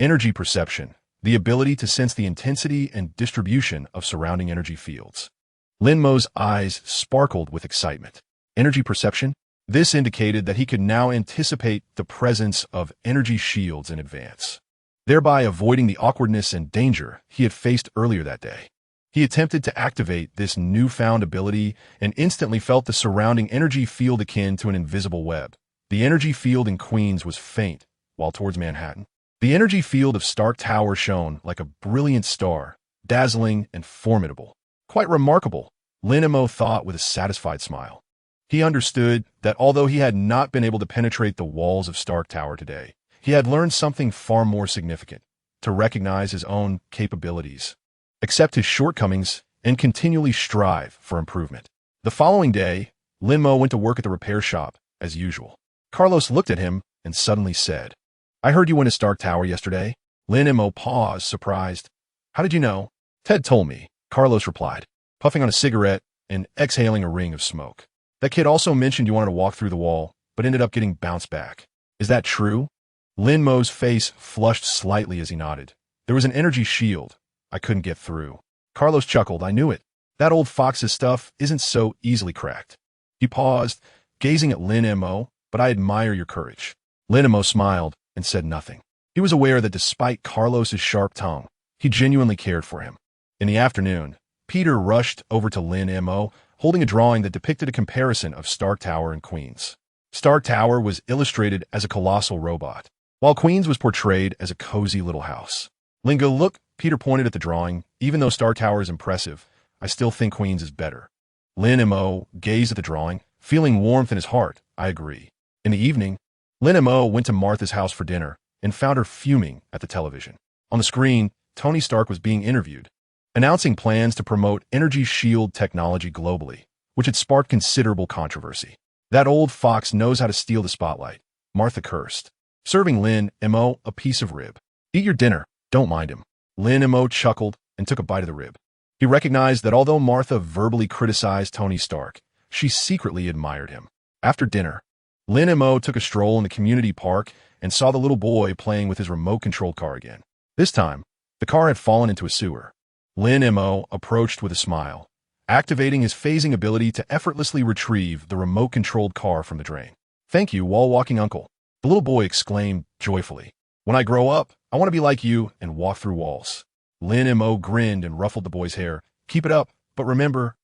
Energy perception, the ability to sense the intensity and distribution of surrounding energy fields. Lin Mo's eyes sparkled with excitement. Energy perception? This indicated that he could now anticipate the presence of energy shields in advance, thereby avoiding the awkwardness and danger he had faced earlier that day. He attempted to activate this newfound ability and instantly felt the surrounding energy field akin to an invisible web. The energy field in Queens was faint, while towards Manhattan, the energy field of Stark Tower shone like a brilliant star, dazzling and formidable. Quite remarkable, Lin Mo thought with a satisfied smile. He understood that although he had not been able to penetrate the walls of Stark Tower today, he had learned something far more significant: to recognize his own capabilities, accept his shortcomings, and continually strive for improvement. The following day, Lin Mo went to work at the repair shop, as usual. Carlos looked at him and suddenly said, "I heard you went to Stark Tower yesterday." Lin Mo paused, surprised. "How did you know?" "Ted told me," Carlos replied, puffing on a cigarette and exhaling a ring of smoke. "That kid also mentioned you wanted to walk through the wall, but ended up getting bounced back. Is that true?" Lin Mo's face flushed slightly as he nodded. "There was an energy shield. I couldn't get through." Carlos chuckled. "I knew it. That old fox's stuff isn't so easily cracked." He paused, gazing at Lin Mo. "But I admire your courage." Lin Mo smiled and said nothing. He was aware that despite Carlos's sharp tongue, he genuinely cared for him. In the afternoon, Peter rushed over to Lin Mo, holding a drawing that depicted a comparison of Stark Tower and Queens. Stark Tower was illustrated as a colossal robot, while Queens was portrayed as a cozy little house. "Lingo, look," Peter pointed at the drawing. "Even though Stark Tower is impressive, I still think Queens is better." Lin Mo gazed at the drawing, feeling warmth in his heart. "I agree." In the evening, Lin Mo went to Martha's house for dinner and found her fuming at the television. On the screen, Tony Stark was being interviewed, announcing plans to promote energy shield technology globally, which had sparked considerable controversy. "That old fox knows how to steal the spotlight," Martha cursed, serving Lin Mo a piece of rib. "Eat your dinner, don't mind him." Lin Mo chuckled and took a bite of the rib. He recognized that although Martha verbally criticized Tony Stark, she secretly admired him. After dinner, Lin Mo took a stroll in the community park and saw the little boy playing with his remote-controlled car again. This time, the car had fallen into a sewer. Lin Mo approached with a smile, activating his phasing ability to effortlessly retrieve the remote-controlled car from the drain. "Thank you, wall-walking uncle," the little boy exclaimed joyfully. "When I grow up, I want to be like you and walk through walls." Lin Mo grinned and ruffled the boy's hair. "Keep it up, but remember,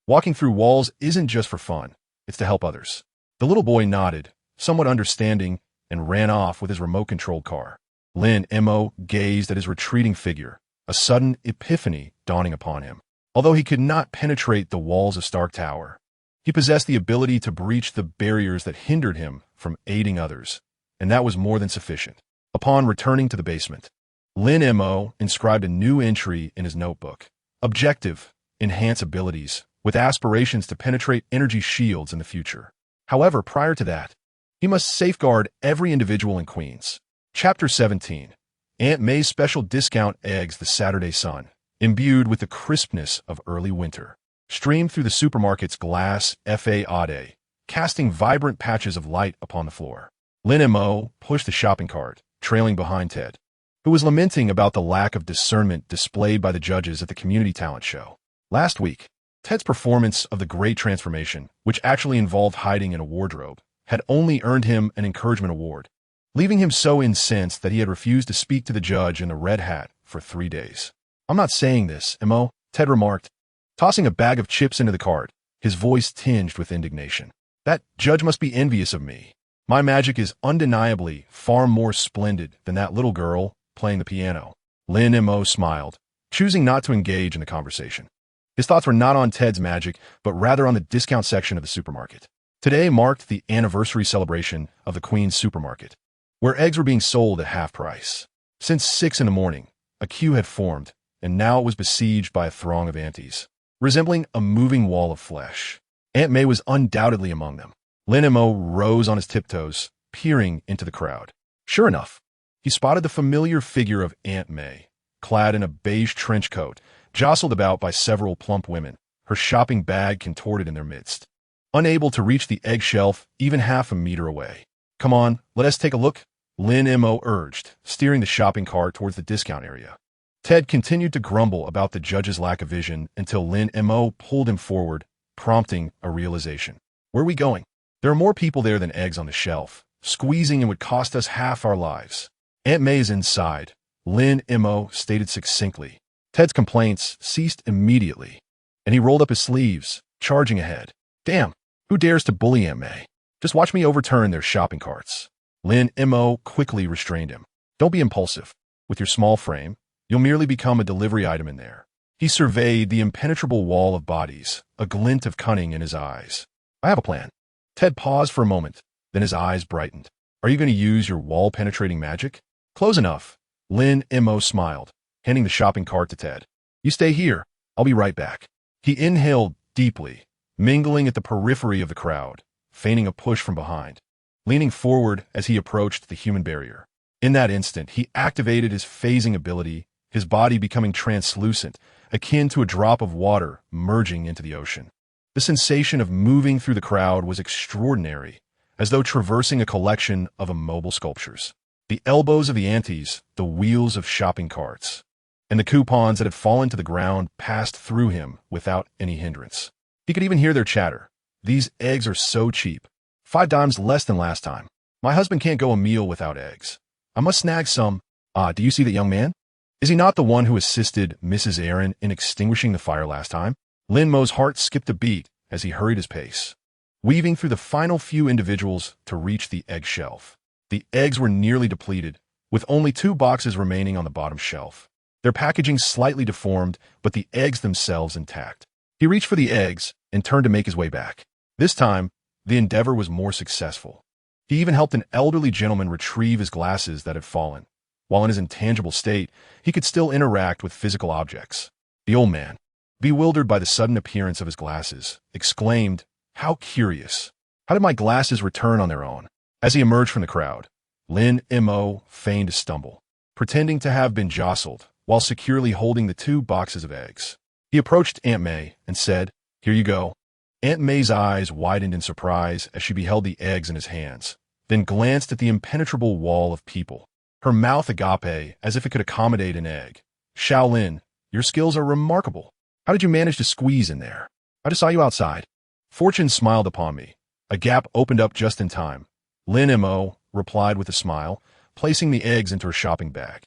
walking through walls isn't just for fun, it's to help others." The little boy nodded, somewhat understanding, and ran off with his remote-controlled car. Lin Mo gazed at his retreating figure, a sudden epiphany dawning upon him. Although he could not penetrate the walls of Stark Tower, he possessed the ability to breach the barriers that hindered him from aiding others, and that was more than sufficient. Upon returning to the basement, Lin Mo inscribed a new entry in his notebook. Objective: enhance abilities, with aspirations to penetrate energy shields in the future. However, prior to that, he must safeguard every individual in Queens. Chapter 17. Aunt May's Special Discount Eggs. The Saturday sun, imbued with the crispness of early winter, streamed through the supermarket's glass façade, casting vibrant patches of light upon the floor. Lin Mo pushed the shopping cart, trailing behind Ted, who was lamenting about the lack of discernment displayed by the judges at the community talent show. Last week, Ted's performance of the Great Transformation, which actually involved hiding in a wardrobe, had only earned him an encouragement award, leaving him so incensed that he had refused to speak to the judge in the red hat for 3 days. "I'm not saying this, Mo," Ted remarked, tossing a bag of chips into the cart, his voice tinged with indignation. "That judge must be envious of me. My magic is undeniably far more splendid than that little girl playing the piano." Lin Mo smiled, choosing not to engage in the conversation. His thoughts were not on Ted's magic, but rather on the discount section of the supermarket. Today marked the anniversary celebration of the Queen's Supermarket, where eggs were being sold at half price. Since 6 in the morning, a queue had formed, and now it was besieged by a throng of aunties, resembling a moving wall of flesh. Aunt May was undoubtedly among them. Lin Mo rose on his tiptoes, peering into the crowd. Sure enough, he spotted the familiar figure of Aunt May, clad in a beige trench coat, jostled about by several plump women, her shopping bag contorted in their midst. Unable to reach the egg shelf even half a meter away. "Come on, let us take a look," Lin Mo urged, steering the shopping cart towards the discount area. Ted continued to grumble about the judge's lack of vision until Lin Mo pulled him forward, prompting a realization. "Where are we going? There are more people there than eggs on the shelf. Squeezing in would cost us half our lives." "Aunt May is inside," Lin Mo stated succinctly. Ted's complaints ceased immediately, and he rolled up his sleeves, charging ahead. "Damn, who dares to bully Aunt May? Just watch me overturn their shopping carts." Lin Mo quickly restrained him. "Don't be impulsive. With your small frame, you'll merely become a delivery item in there." He surveyed the impenetrable wall of bodies, a glint of cunning in his eyes. "I have a plan." Ted paused for a moment, then his eyes brightened. "Are you going to use your wall-penetrating magic?" "Close enough," Lin Mo smiled, handing the shopping cart to Ted. "You stay here. I'll be right back." He inhaled deeply, mingling at the periphery of the crowd, feigning a push from behind, leaning forward as he approached the human barrier. In that instant, he activated his phasing ability, his body becoming translucent, akin to a drop of water merging into the ocean. The sensation of moving through the crowd was extraordinary, as though traversing a collection of immobile sculptures. The elbows of the aunties, the wheels of shopping carts, and the coupons that had fallen to the ground passed through him without any hindrance. He could even hear their chatter. "These eggs are so cheap. 5 dimes less than last time. My husband can't go a meal without eggs. I must snag some." Do you see that young man? Is he not the one who assisted Mrs. Aaron in extinguishing the fire last time? Lin Mo's heart skipped a beat as he hurried his pace, weaving through the final few individuals to reach the egg shelf. The eggs were nearly depleted, with only 2 boxes remaining on the bottom shelf, their packaging slightly deformed, but the eggs themselves intact. He reached for the eggs and turned to make his way back. This time, the endeavor was more successful. He even helped an elderly gentleman retrieve his glasses that had fallen. While in his intangible state, he could still interact with physical objects. The old man, bewildered by the sudden appearance of his glasses, exclaimed, "How curious! How did my glasses return on their own?" As he emerged from the crowd, Lin Mo feigned to stumble, pretending to have been jostled while securely holding the 2 boxes of eggs. He approached Aunt May and said, "Here you go." Aunt May's eyes widened in surprise as she beheld the eggs in his hands, then glanced at the impenetrable wall of people, her mouth agape as if it could accommodate an egg. "Shaolin, your skills are remarkable. How did you manage to squeeze in there? I just saw you outside." "Fortune smiled upon me. A gap opened up just in time," Lin Mo replied with a smile, placing the eggs into her shopping bag.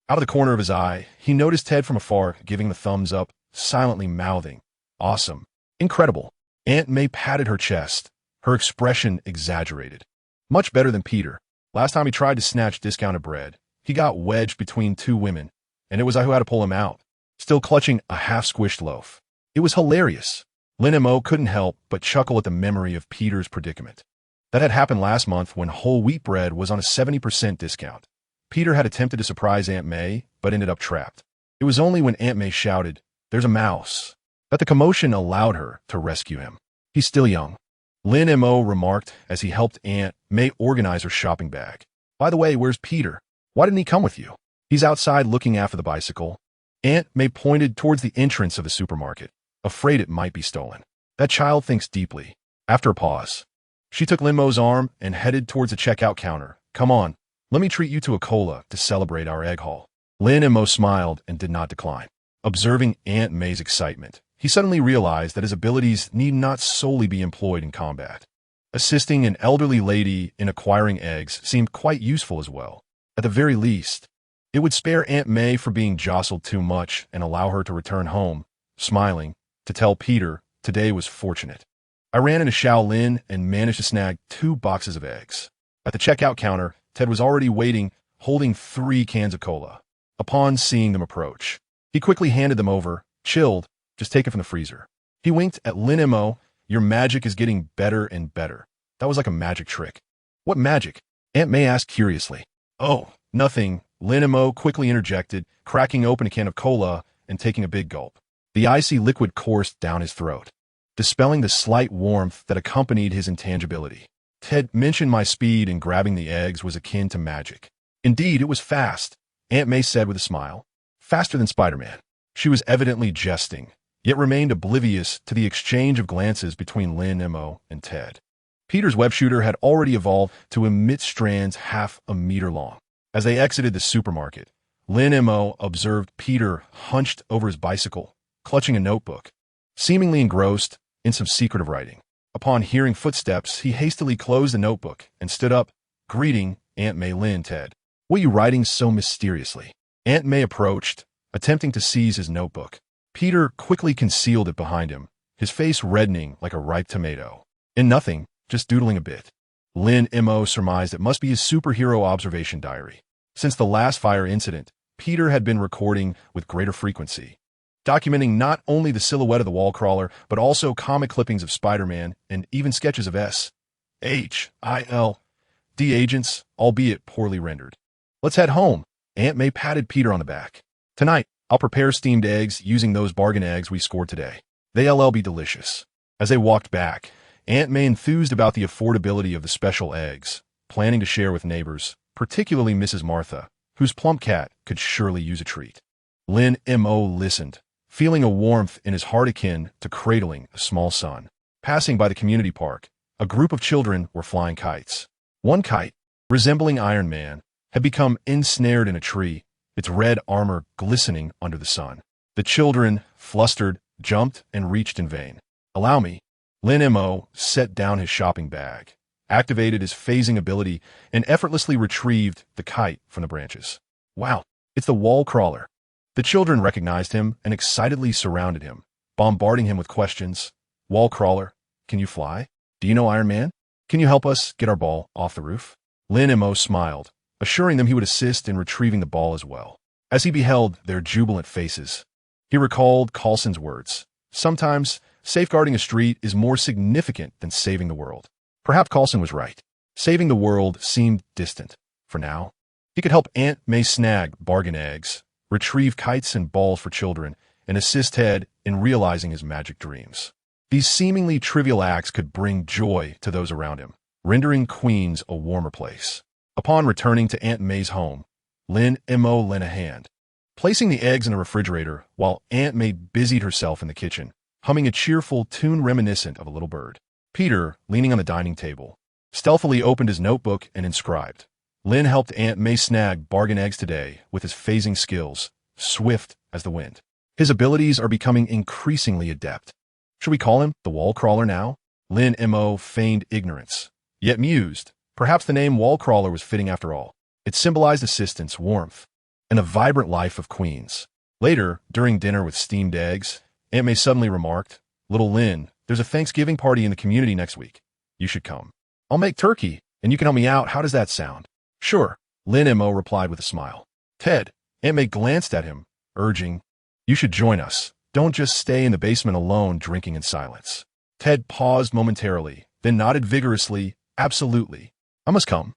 Out of the corner of his eye, he noticed Ted from afar giving the thumbs up, silently mouthing, "Awesome. Incredible." Aunt May patted her chest, her expression exaggerated. "Much better than Peter. Last time he tried to snatch discounted bread, he got wedged between 2 women, and it was I who had to pull him out, still clutching a half-squished loaf." It was hilarious. Lin Mo couldn't help but chuckle at the memory of Peter's predicament. That had happened last month when whole wheat bread was on a 70% discount. Peter had attempted to surprise Aunt May, but ended up trapped. It was only when Aunt May shouted, "There's a mouse," that the commotion allowed her to rescue him. He's still young, Lin Mo remarked as he helped Aunt May organize her shopping bag. By the way, where's Peter? Why didn't he come with you? He's outside looking after the bicycle. Aunt May pointed towards the entrance of the supermarket, afraid it might be stolen. That child thinks deeply. After a pause, she took Lin Mo's arm and headed towards the checkout counter. Come on, let me treat you to a cola to celebrate our egg haul. Lin Mo smiled and did not decline. Observing Aunt May's excitement, he suddenly realized that his abilities need not solely be employed in combat. Assisting an elderly lady in acquiring eggs seemed quite useful as well. At the very least, it would spare Aunt May from being jostled too much and allow her to return home, smiling, to tell Peter today was fortunate. I ran into Shaolin and managed to snag 2 boxes of eggs. At the checkout counter, Ted was already waiting, holding 3 cans of cola. Upon seeing them approach, he quickly handed them over, chilled, just take it from the freezer. He winked at Lin Mo. Your magic is getting better and better. That was like a magic trick. What magic? Aunt May asked curiously. Oh, nothing, Lin Mo quickly interjected, cracking open a can of cola and taking a big gulp. The icy liquid coursed down his throat, dispelling the slight warmth that accompanied his intangibility. Ted mentioned my speed in grabbing the eggs was akin to magic. Indeed, it was fast, Aunt May said with a smile. Faster than Spider-Man. She was evidently jesting, yet remained oblivious to the exchange of glances between Lin Mo and Ted. Peter's web shooter had already evolved to emit strands half a meter long. As they exited the supermarket, Lin Mo observed Peter hunched over his bicycle, clutching a notebook, seemingly engrossed in some secretive writing. Upon hearing footsteps, he hastily closed the notebook and stood up, greeting Aunt May. Lin, Ted. What are you writing so mysteriously? Aunt May approached, attempting to seize his notebook. Peter quickly concealed it behind him, his face reddening like a ripe tomato. In nothing, just doodling a bit. Lin Mo surmised it must be his superhero observation diary. Since the last fire incident, Peter had been recording with greater frequency, documenting not only the silhouette of the wall crawler, but also comic clippings of Spider-Man and even sketches of S.H.I.L.D. agents, albeit poorly rendered. Let's head home. Aunt May patted Peter on the back. Tonight, I'll prepare steamed eggs using those bargain eggs we scored today. They'll be delicious. As they walked back, Aunt May enthused about the affordability of the special eggs, planning to share with neighbors, particularly Mrs. Martha, whose plump cat could surely use a treat. Lin Mo listened, feeling a warmth in his heart akin to cradling a small son. Passing by the community park, a group of children were flying kites. One kite, resembling Iron Man, had become ensnared in a tree, its red armor glistening under the sun. The children, flustered, jumped and reached in vain. Allow me. Lin Mo set down his shopping bag, activated his phasing ability, and effortlessly retrieved the kite from the branches. Wow, it's the wall crawler. The children recognized him and excitedly surrounded him, bombarding him with questions. Wall crawler, can you fly? Do you know Iron Man? Can you help us get our ball off the roof? Lin Mo smiled, assuring them he would assist in retrieving the ball as well. As he beheld their jubilant faces, he recalled Coulson's words. Sometimes, safeguarding a street is more significant than saving the world. Perhaps Coulson was right. Saving the world seemed distant. For now, he could help Aunt May snag bargain eggs, retrieve kites and balls for children, and assist Ted in realizing his magic dreams. These seemingly trivial acts could bring joy to those around him, rendering Queens a warmer place. Upon returning to Aunt May's home, Lin Mo lent a hand, placing the eggs in the refrigerator while Aunt May busied herself in the kitchen, humming a cheerful tune reminiscent of a little bird. Peter, leaning on the dining table, stealthily opened his notebook and inscribed. Lin helped Aunt May snag bargain eggs today with his phasing skills, swift as the wind. His abilities are becoming increasingly adept. Should we call him the wall crawler now? Lin Mo feigned ignorance, yet mused. Perhaps the name wall crawler was fitting after all. It symbolized assistance, warmth, and the vibrant life of Queens. Later, during dinner with steamed eggs, Aunt May suddenly remarked, Little Lin, there's a Thanksgiving party in the community next week. You should come. I'll make turkey, and you can help me out. How does that sound? Sure, Lin Mo replied with a smile. Ted, Aunt May glanced at him, urging, You should join us. Don't just stay in the basement alone drinking in silence. Ted paused momentarily, then nodded vigorously. Absolutely. I must come.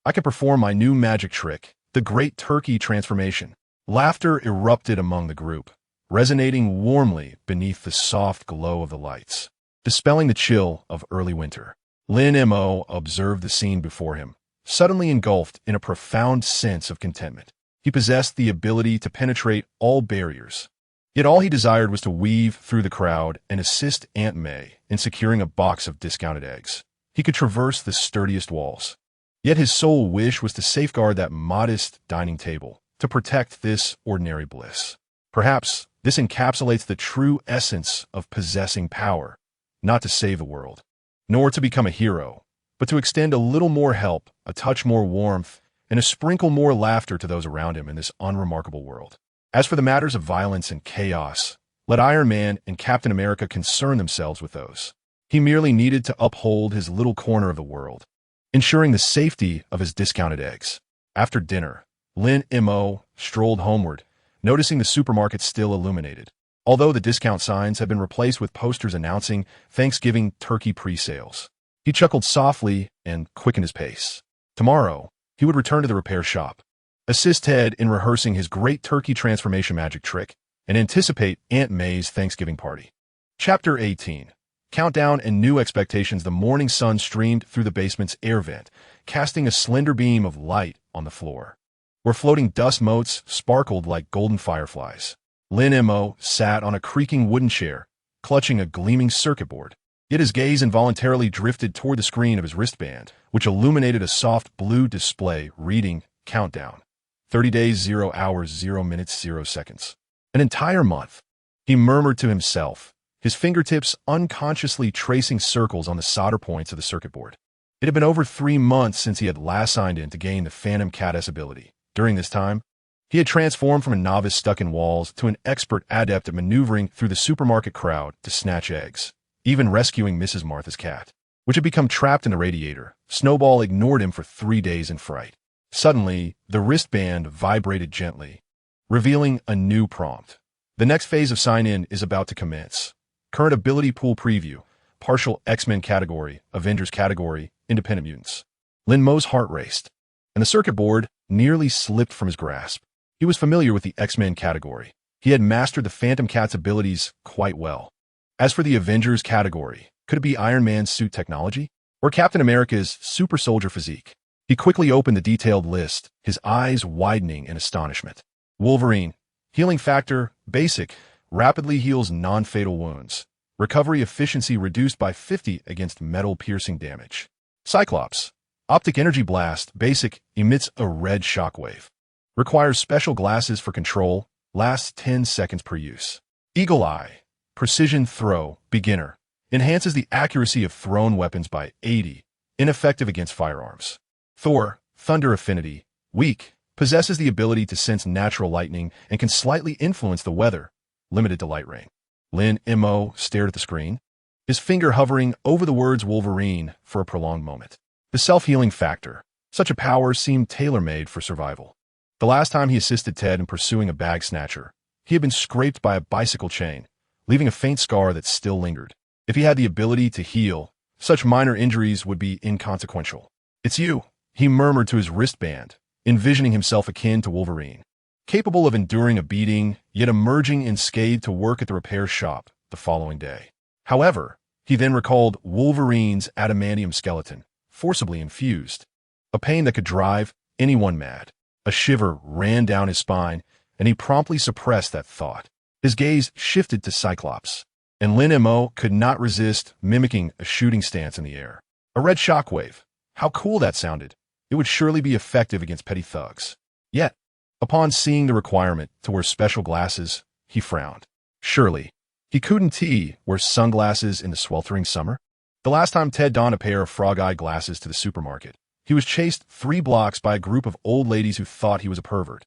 I can perform my new magic trick, the Great Turkey Transformation. Laughter erupted among the group, resonating warmly beneath the soft glow of the lights, dispelling the chill of early winter. Lin Mo observed the scene before him, suddenly engulfed in a profound sense of contentment. He possessed the ability to penetrate all barriers. Yet all he desired was to weave through the crowd and assist Aunt May in securing a box of discounted eggs. He could traverse the sturdiest walls. Yet his sole wish was to safeguard that modest dining table, to protect this ordinary bliss. Perhaps this encapsulates the true essence of possessing power, not to save the world, nor to become a hero, but to extend a little more help, a touch more warmth, and a sprinkle more laughter to those around him in this unremarkable world. As for the matters of violence and chaos, let Iron Man and Captain America concern themselves with those. He merely needed to uphold his little corner of the world, ensuring the safety of his discounted eggs. After dinner, Lin Mo strolled homeward, noticing the supermarket still illuminated, although the discount signs had been replaced with posters announcing Thanksgiving turkey pre-sales. He chuckled softly and quickened his pace. Tomorrow, he would return to the repair shop, assist Ted in rehearsing his great turkey transformation magic trick, and anticipate Aunt May's Thanksgiving party. Chapter 18. Countdown and new expectations. The morning sun streamed through the basement's air vent, casting a slender beam of light on the floor, where floating dust motes sparkled like golden fireflies. Lin Mo sat on a creaking wooden chair, clutching a gleaming circuit board. Yet his gaze involuntarily drifted toward the screen of his wristband, which illuminated a soft blue display reading Countdown. 30 days, 0 hours, 0 minutes, 0 seconds. An entire month. He murmured to himself, his fingertips unconsciously tracing circles on the solder points of the circuit board. It had been over 3 months since he had last signed in to gain the Phantom Cat-S ability. During this time, he had transformed from a novice stuck in walls to an expert adept at maneuvering through the supermarket crowd to snatch eggs, even rescuing Mrs. Martha's cat, which had become trapped in the radiator. Snowball ignored him for 3 days in fright. Suddenly, the wristband vibrated gently, revealing a new prompt. The next phase of sign-in is about to commence. Current ability pool preview. Partial X-Men category, Avengers category, Independent Mutants. Lin Mo's heart raced, and the circuit board nearly slipped from his grasp. He was familiar with the X-Men category. He had mastered the Phantom Cat's abilities quite well. As for the Avengers category, could it be Iron Man's suit technology? Or Captain America's super soldier physique? He quickly opened the detailed list, his eyes widening in astonishment. Wolverine. Healing factor, basic, rapidly heals non-fatal wounds. Recovery efficiency reduced by 50 against metal-piercing damage. Cyclops. Optic energy blast, basic, emits a red shockwave. Requires special glasses for control, lasts 10 seconds per use. Eagle Eye. Precision throw, beginner. Enhances the accuracy of thrown weapons by 80, ineffective against firearms. Thor, Thunder Affinity, weak, possesses the ability to sense natural lightning and can slightly influence the weather, limited to light rain. Lin Mo stared at the screen, his finger hovering over the words Wolverine for a prolonged moment. The self-healing factor. Such a power seemed tailor-made for survival. The last time he assisted Ted in pursuing a bag snatcher, he had been scraped by a bicycle chain, leaving a faint scar that still lingered. If he had the ability to heal, such minor injuries would be inconsequential. It's you, he murmured to his wristband, envisioning himself akin to Wolverine, capable of enduring a beating, yet emerging unscathed to work at the repair shop the following day. However, he then recalled Wolverine's adamantium skeleton, forcibly infused, a pain that could drive anyone mad. A shiver ran down his spine, and he promptly suppressed that thought. His gaze shifted to Cyclops, and Lin Mo could not resist mimicking a shooting stance in the air. A red shockwave. How cool that sounded. It would surely be effective against petty thugs. Yet, upon seeing the requirement to wear special glasses, he frowned. Surely, he couldn't wear sunglasses in the sweltering summer? The last time Ted donned a pair of frog-eye glasses to the supermarket, he was chased 3 blocks by a group of old ladies who thought he was a pervert.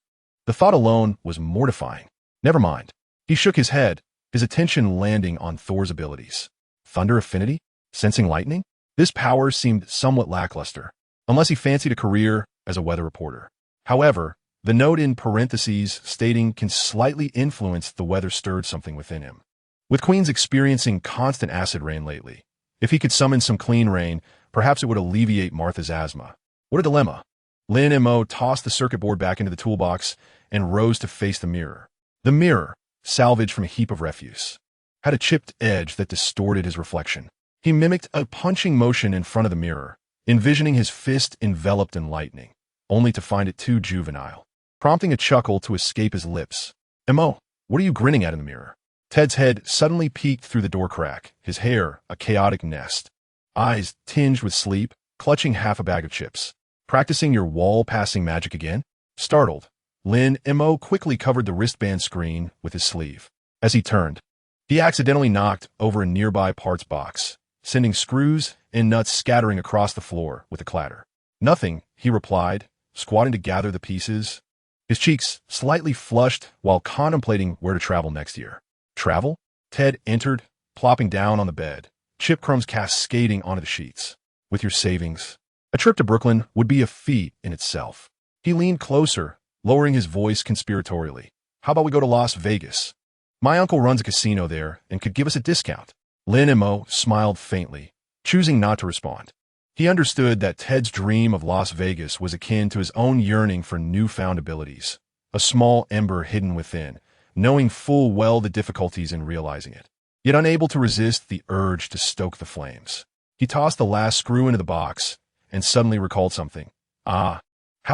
The thought alone was mortifying. Never mind. He shook his head, his attention landing on Thor's abilities. Thunder Affinity? Sensing lightning? This power seemed somewhat lackluster, unless he fancied a career as a weather reporter. However, The note in parentheses stating can slightly influence the weather stirred something within him. With Queens experiencing constant acid rain lately, if he could summon some clean rain, perhaps it would alleviate Martha's asthma. What a dilemma. Lin Mo tossed the circuit board back into the toolbox and rose to face the mirror. The mirror, salvaged from a heap of refuse, had a chipped edge that distorted his reflection. He mimicked a punching motion in front of the mirror, envisioning his fist enveloped in lightning, only to find it too juvenile, prompting a chuckle to escape his lips. Mo, what are you grinning at in the mirror? Ted's head suddenly peeked through the door crack, his hair a chaotic nest, eyes tinged with sleep, clutching half a bag of chips. Practicing your wall-passing magic again? Startled, Lin Mo quickly covered the wristband screen with his sleeve. As he turned, he accidentally knocked over a nearby parts box, sending screws and nuts scattering across the floor with a clatter. Nothing, he replied, squatting to gather the pieces, his cheeks slightly flushed while contemplating where to travel next year. Travel? Ted entered, plopping down on the bed, chip crumbs cascading onto the sheets. With your savings, a trip to Brooklyn would be a feat in itself. He leaned closer, lowering his voice conspiratorially. How about we go to Las Vegas? My uncle runs a casino there and could give us a discount. Lin Mo smiled faintly, choosing not to respond. He understood that Ted's dream of Las Vegas was akin to his own yearning for newfound abilities, a small ember hidden within, knowing full well the difficulties in realizing it, yet unable to resist the urge to stoke the flames. He tossed the last screw into the box and suddenly recalled something. How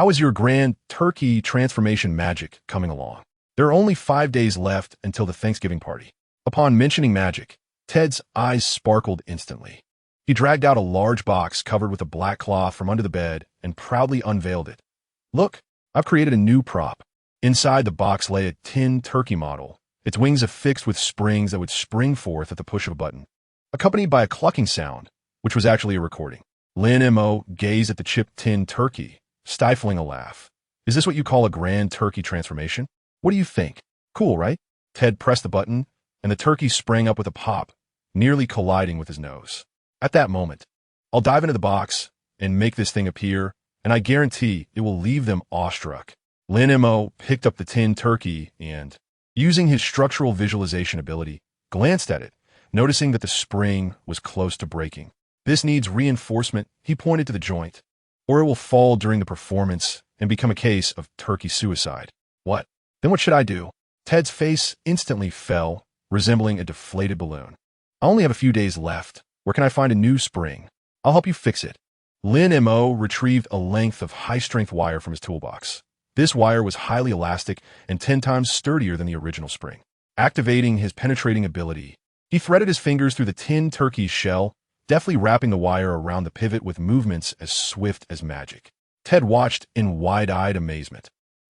is your grand turkey transformation magic coming along? There are only 5 days left until the Thanksgiving party. Upon mentioning magic, Ted's eyes sparkled instantly. He dragged out a large box covered with a black cloth from under the bed and proudly unveiled it. Look, I've created a new prop. Inside the box lay a tin turkey model, its wings affixed with springs that would spring forth at the push of a button, accompanied by a clucking sound, which was actually a recording. Lin Mo gazed at the chipped tin turkey, stifling a laugh. Is this what you call a grand turkey transformation? What do you think? Cool, right? Ted pressed the button, and the turkey sprang up with a pop, nearly colliding with his nose. At that moment, I'll dive into the box and make this thing appear, and I guarantee it will leave them awestruck. Lin Mo picked up the tin turkey and, using his structural visualization ability, glanced at it, noticing that the spring was close to breaking. This needs reinforcement, he pointed to the joint, or it will fall during the performance and become a case of turkey suicide. What? Then what should I do? Ted's face instantly fell, resembling a deflated balloon. I only have a few days left. Where can I find a new spring? I'll help you fix it. Lin Mo retrieved a length of high-strength wire from his toolbox. This wire was highly elastic and 10 times sturdier than the original spring. Activating his penetrating ability, he threaded his fingers through the tin turkey's shell, deftly wrapping the wire around the pivot with movements as swift as magic. Ted watched in wide-eyed amazement,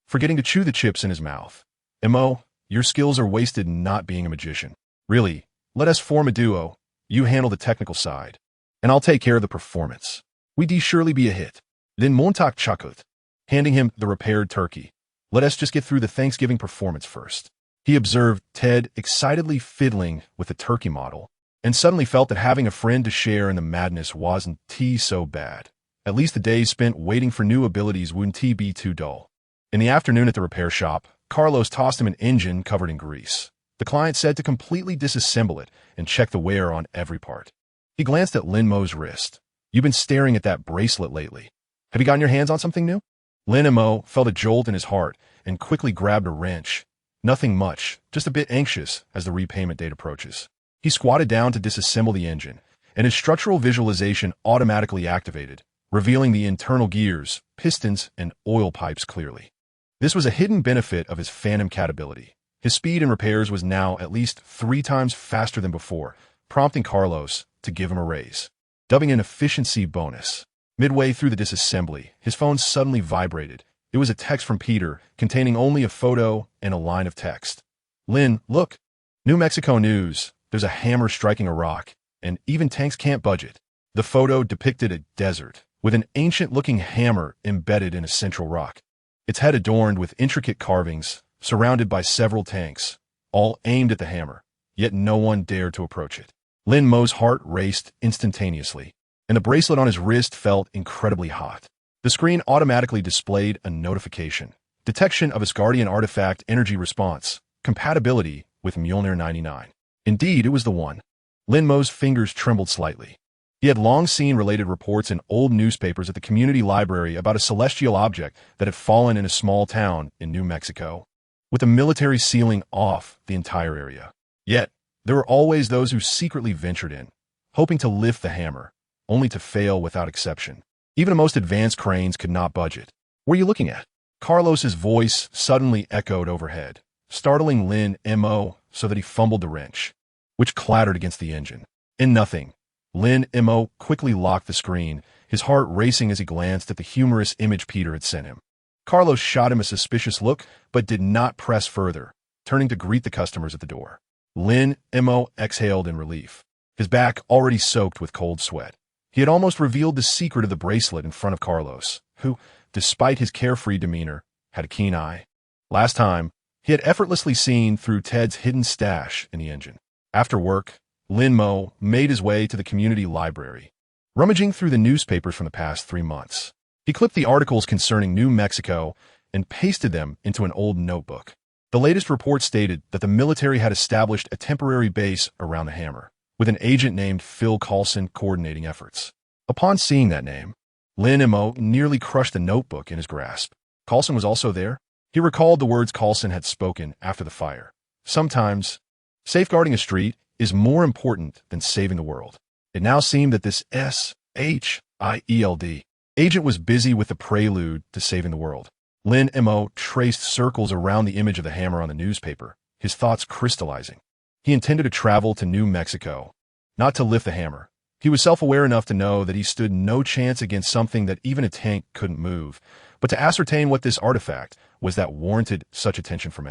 forgetting to chew the chips in his mouth. Mo, your skills are wasted not being a magician. Really, let us form a duo. You handle the technical side, and I'll take care of the performance. We'd surely be a hit. Then Montauk chuckled, handing him the repaired turkey. Let us just get through the Thanksgiving performance first. He observed Ted excitedly fiddling with the turkey model, and suddenly felt that having a friend to share in the madness wasn't so bad. At least the days spent waiting for new abilities wouldn't be too dull. In the afternoon at the repair shop, Carlos tossed him an engine covered in grease. The client said to completely disassemble it and check the wear on every part. He glanced at Lin Mo's wrist. You've been staring at that bracelet lately. Have you gotten your hands on something new? Lin Mo felt a jolt in his heart and quickly grabbed a wrench. Nothing much, just a bit anxious as the repayment date approaches. He squatted down to disassemble the engine, and his structural visualization automatically activated, revealing the internal gears, pistons, and oil pipes clearly. This was a hidden benefit of his Phantom Cat ability. His speed in repairs was now at least 3 times faster than before, prompting Carlos to give him a raise, dubbing an efficiency bonus. Midway through the disassembly, his phone suddenly vibrated. It was a text from Peter, containing only a photo and a line of text. Lin, look. New Mexico news. There's a hammer striking a rock, and even tanks can't budge it. The photo depicted a desert, with an ancient-looking hammer embedded in a central rock. Its head adorned with intricate carvings, surrounded by several tanks, all aimed at the hammer, yet no one dared to approach it. Lin Mo's heart raced instantaneously, and the bracelet on his wrist felt incredibly hot. The screen automatically displayed a notification. detection of Asgardian artifact energy response, compatibility with Mjolnir 99. Indeed, it was the one. Lin Mo's fingers trembled slightly. He had long seen related reports in old newspapers at the community library about a celestial object that had fallen in a small town in New Mexico, with the military sealing off the entire area. Yet, there were always those who secretly ventured in, hoping to lift the hammer, only to fail without exception. Even the most advanced cranes could not budge it. What are you looking at? Carlos's voice suddenly echoed overhead, startling Lin Mo so that he fumbled the wrench, which clattered against the engine. In nothing, Lin Mo quickly locked the screen, his heart racing as he glanced at the humorous image Peter had sent him. Carlos shot him a suspicious look, but did not press further, turning to greet the customers at the door. Lin Mo exhaled in relief, his back already soaked with cold sweat. He had almost revealed the secret of the bracelet in front of Carlos, who, despite his carefree demeanor, had a keen eye. Last time, he had effortlessly seen through Ted's hidden stash in the engine. After work, Lin Mo made his way to the community library, rummaging through the newspapers from the past 3 months. He clipped the articles concerning New Mexico and pasted them into an old notebook. The latest report stated that the military had established a temporary base around the hammer, with an agent named Phil Coulson coordinating efforts. Upon seeing that name, Lin Mo nearly crushed the notebook in his grasp. Coulson was also there. He recalled the words Coulson had spoken after the fire. Sometimes, safeguarding a street is more important than saving the world. It now seemed that this SHIELD agent was busy with the prelude to saving the world. Lin Mo traced circles around the image of the hammer on the newspaper, his thoughts crystallizing. He intended to travel to New Mexico, not to lift the hammer. He was self-aware enough to know that he stood no chance against something that even a tank couldn't move, but to ascertain what this artifact was that warranted such attention from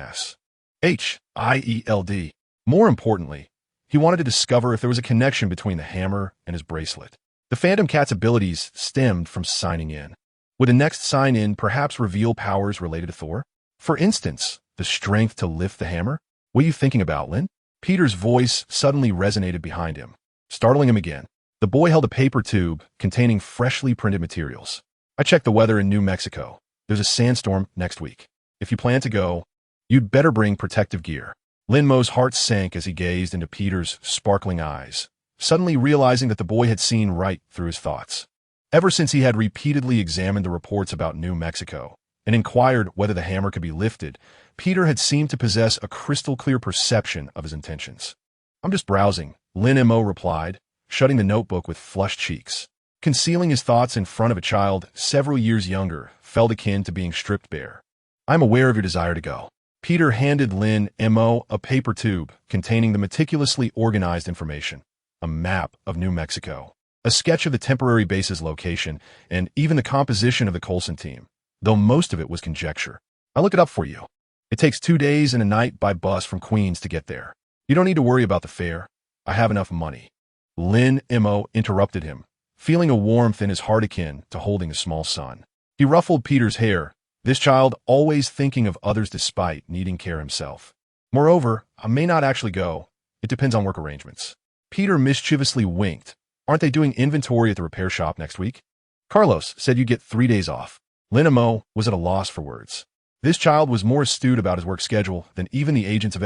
SHIELD. More importantly, he wanted to discover if there was a connection between the hammer and his bracelet. The Phantom Cat's abilities stemmed from signing in. Would the next sign-in perhaps reveal powers related to Thor? For instance, the strength to lift the hammer? What are you thinking about, Lin? Peter's voice suddenly resonated behind him, startling him again. The boy held a paper tube containing freshly printed materials. I checked the weather in New Mexico. There's a sandstorm next week. If you plan to go, you'd better bring protective gear. Lin Mo's heart sank as he gazed into Peter's sparkling eyes, suddenly realizing that the boy had seen right through his thoughts. Ever since he had repeatedly examined the reports about New Mexico and inquired whether the hammer could be lifted, Peter had seemed to possess a crystal-clear perception of his intentions. I'm just browsing, Lin Mo replied, shutting the notebook with flushed cheeks. Concealing his thoughts in front of a child several years younger felt akin to being stripped bare. I'm aware of your desire to go. Peter handed Lin Mo a paper tube containing the meticulously organized information, a map of New Mexico, a sketch of the temporary base's location, and even the composition of the Coulson team, though most of it was conjecture. I looked it up for you. It takes 2 days and a night by bus from Queens to get there. You don't need to worry about the fare. I have enough money. Lin Mo interrupted him, feeling a warmth in his heart akin to holding a small son. He ruffled Peter's hair, this child always thinking of others despite needing care himself. Moreover, I may not actually go. It depends on work arrangements. Peter mischievously winked. Aren't they doing inventory at the repair shop next week? Carlos said you'd get 3 days off. Lin Mo was at a loss for words. This child was more astute about his work schedule than even the agents of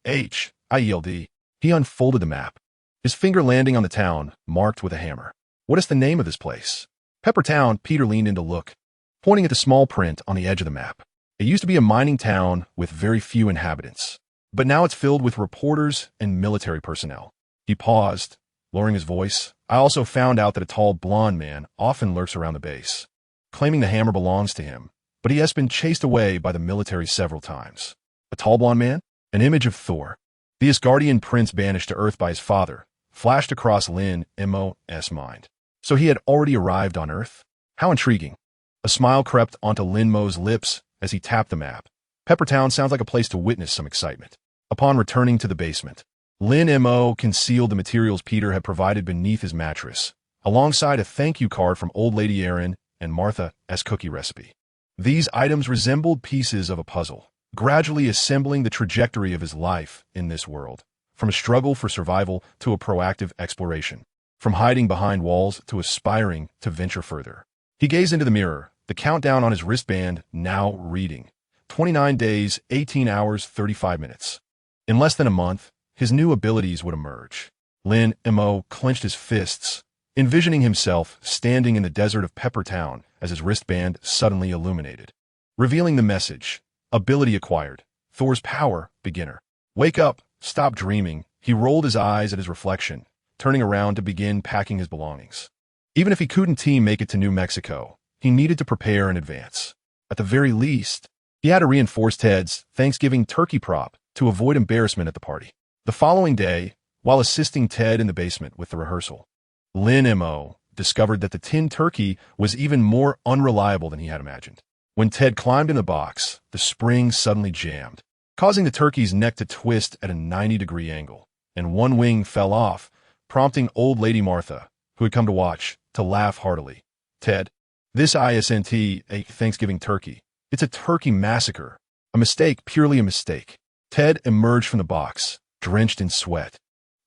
SHIELD. He unfolded the map, his finger landing on the town, marked with a hammer. What is the name of this place? Peppertown. Peter leaned in to look, pointing at the small print on the edge of the map. It used to be a mining town with very few inhabitants, but now it's filled with reporters and military personnel. He paused, lowering his voice. I also found out that a tall blonde man often lurks around the base, claiming the hammer belongs to him, but he has been chased away by the military several times. A tall blonde man? An image of Thor, the Asgardian prince banished to Earth by his father, flashed across Lin Mo's mind. So he had already arrived on Earth? How intriguing. A smile crept onto Lin Mo's lips as he tapped the map. Peppertown sounds like a place to witness some excitement. Upon returning to the basement, Lin Mo concealed the materials Peter had provided beneath his mattress, alongside a thank you card from Old Lady Erin and Martha's cookie recipe. These items resembled pieces of a puzzle, gradually assembling the trajectory of his life in this world, from a struggle for survival to a proactive exploration, from hiding behind walls to aspiring to venture further. He gazed into the mirror, the countdown on his wristband now reading 29 days, 18 hours, 35 minutes. In less than a month, his new abilities would emerge. Lin Mo clenched his fists, envisioning himself standing in the desert of Peppertown as his wristband suddenly illuminated, revealing the message: ability acquired, Thor's power, beginner. Wake up, stop dreaming. He rolled his eyes at his reflection, turning around to begin packing his belongings. Even if he couldn't make it to New Mexico, he needed to prepare in advance. At the very least, he had to reinforce Ted's Thanksgiving turkey prop to avoid embarrassment at the party. The following day, while assisting Ted in the basement with the rehearsal, Lin Mo discovered that the tin turkey was even more unreliable than he had imagined. When Ted climbed in the box, the spring suddenly jammed, causing the turkey's neck to twist at a 90-degree angle, and one wing fell off, prompting old lady Martha, who had come to watch, to laugh heartily. Ted, this isn't a Thanksgiving turkey. It's a turkey massacre. A mistake, purely a mistake. Ted emerged from the box, drenched in sweat.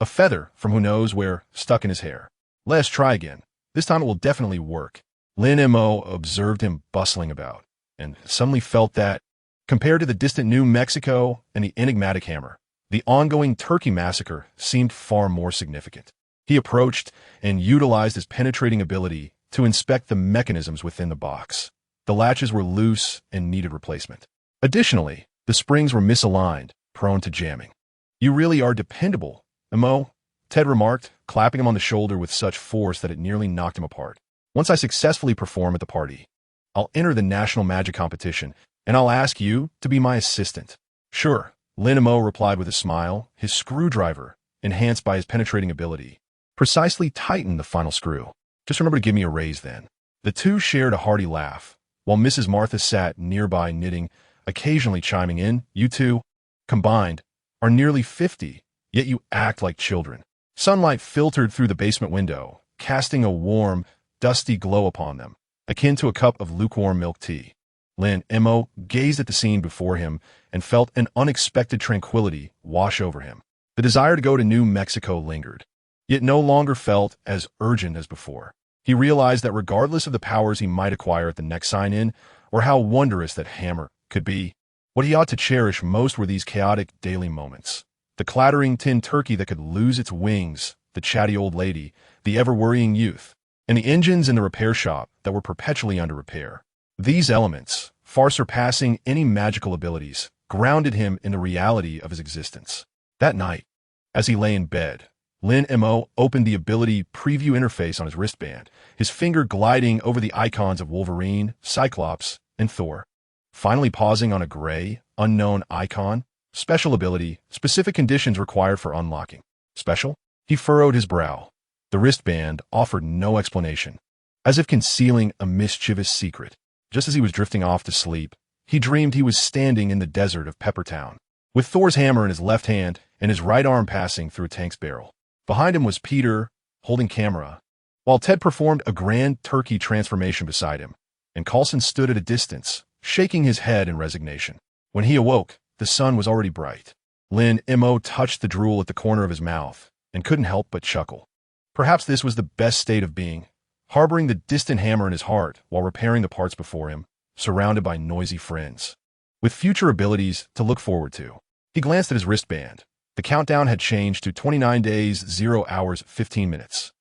A feather from who knows where stuck in his hair. Let's try again. This time it will definitely work. Lin Mo observed him bustling about, and suddenly felt that, compared to the distant New Mexico and the enigmatic hammer, the ongoing turkey massacre seemed far more significant. He approached and utilized his penetrating ability to inspect the mechanisms within the box. The latches were loose and needed replacement. Additionally, the springs were misaligned, prone to jamming. You really are dependable, Mo, Ted remarked, clapping him on the shoulder with such force that it nearly knocked him apart. Once I successfully perform at the party, I'll enter the national magic competition, and I'll ask you to be my assistant. Sure, Lin Mo replied with a smile. His screwdriver, enhanced by his penetrating ability, precisely tightened the final screw. Just remember to give me a raise then. The two shared a hearty laugh, while Mrs. Martha sat nearby knitting, occasionally chiming in. You two, combined, are nearly 50, yet you act like children. Sunlight filtered through the basement window, casting a warm, dusty glow upon them, akin to a cup of lukewarm milk tea. Lin Mo gazed at the scene before him and felt an unexpected tranquility wash over him. The desire to go to New Mexico lingered, yet no longer felt as urgent as before. He realized that regardless of the powers he might acquire at the next sign-in, or how wondrous that hammer could be, what he ought to cherish most were these chaotic daily moments. The clattering tin turkey that could lose its wings, the chatty old lady, the ever-worrying youth, and the engines in the repair shop that were perpetually under repair. These elements, far surpassing any magical abilities, grounded him in the reality of his existence. That night, as he lay in bed, Lin Mo opened the ability preview interface on his wristband, his finger gliding over the icons of Wolverine, Cyclops, and Thor. Finally pausing on a gray, unknown icon. Special ability, specific conditions required for unlocking. Special? He furrowed his brow. The wristband offered no explanation, as if concealing a mischievous secret. Just as he was drifting off to sleep, he dreamed he was standing in the desert of Peppertown, with Thor's hammer in his left hand and his right arm passing through a tank's barrel. Behind him was Peter, holding camera, while Ted performed a grand turkey transformation beside him, and Coulson stood at a distance, shaking his head in resignation. When he awoke, the sun was already bright. Lin Mo touched the drool at the corner of his mouth and couldn't help but chuckle. Perhaps this was the best state of being, harboring the distant hammer in his heart while repairing the parts before him, surrounded by noisy friends, with future abilities to look forward to. He glanced at his wristband. The countdown had changed to 29 days, 0 hours, 15 minutes.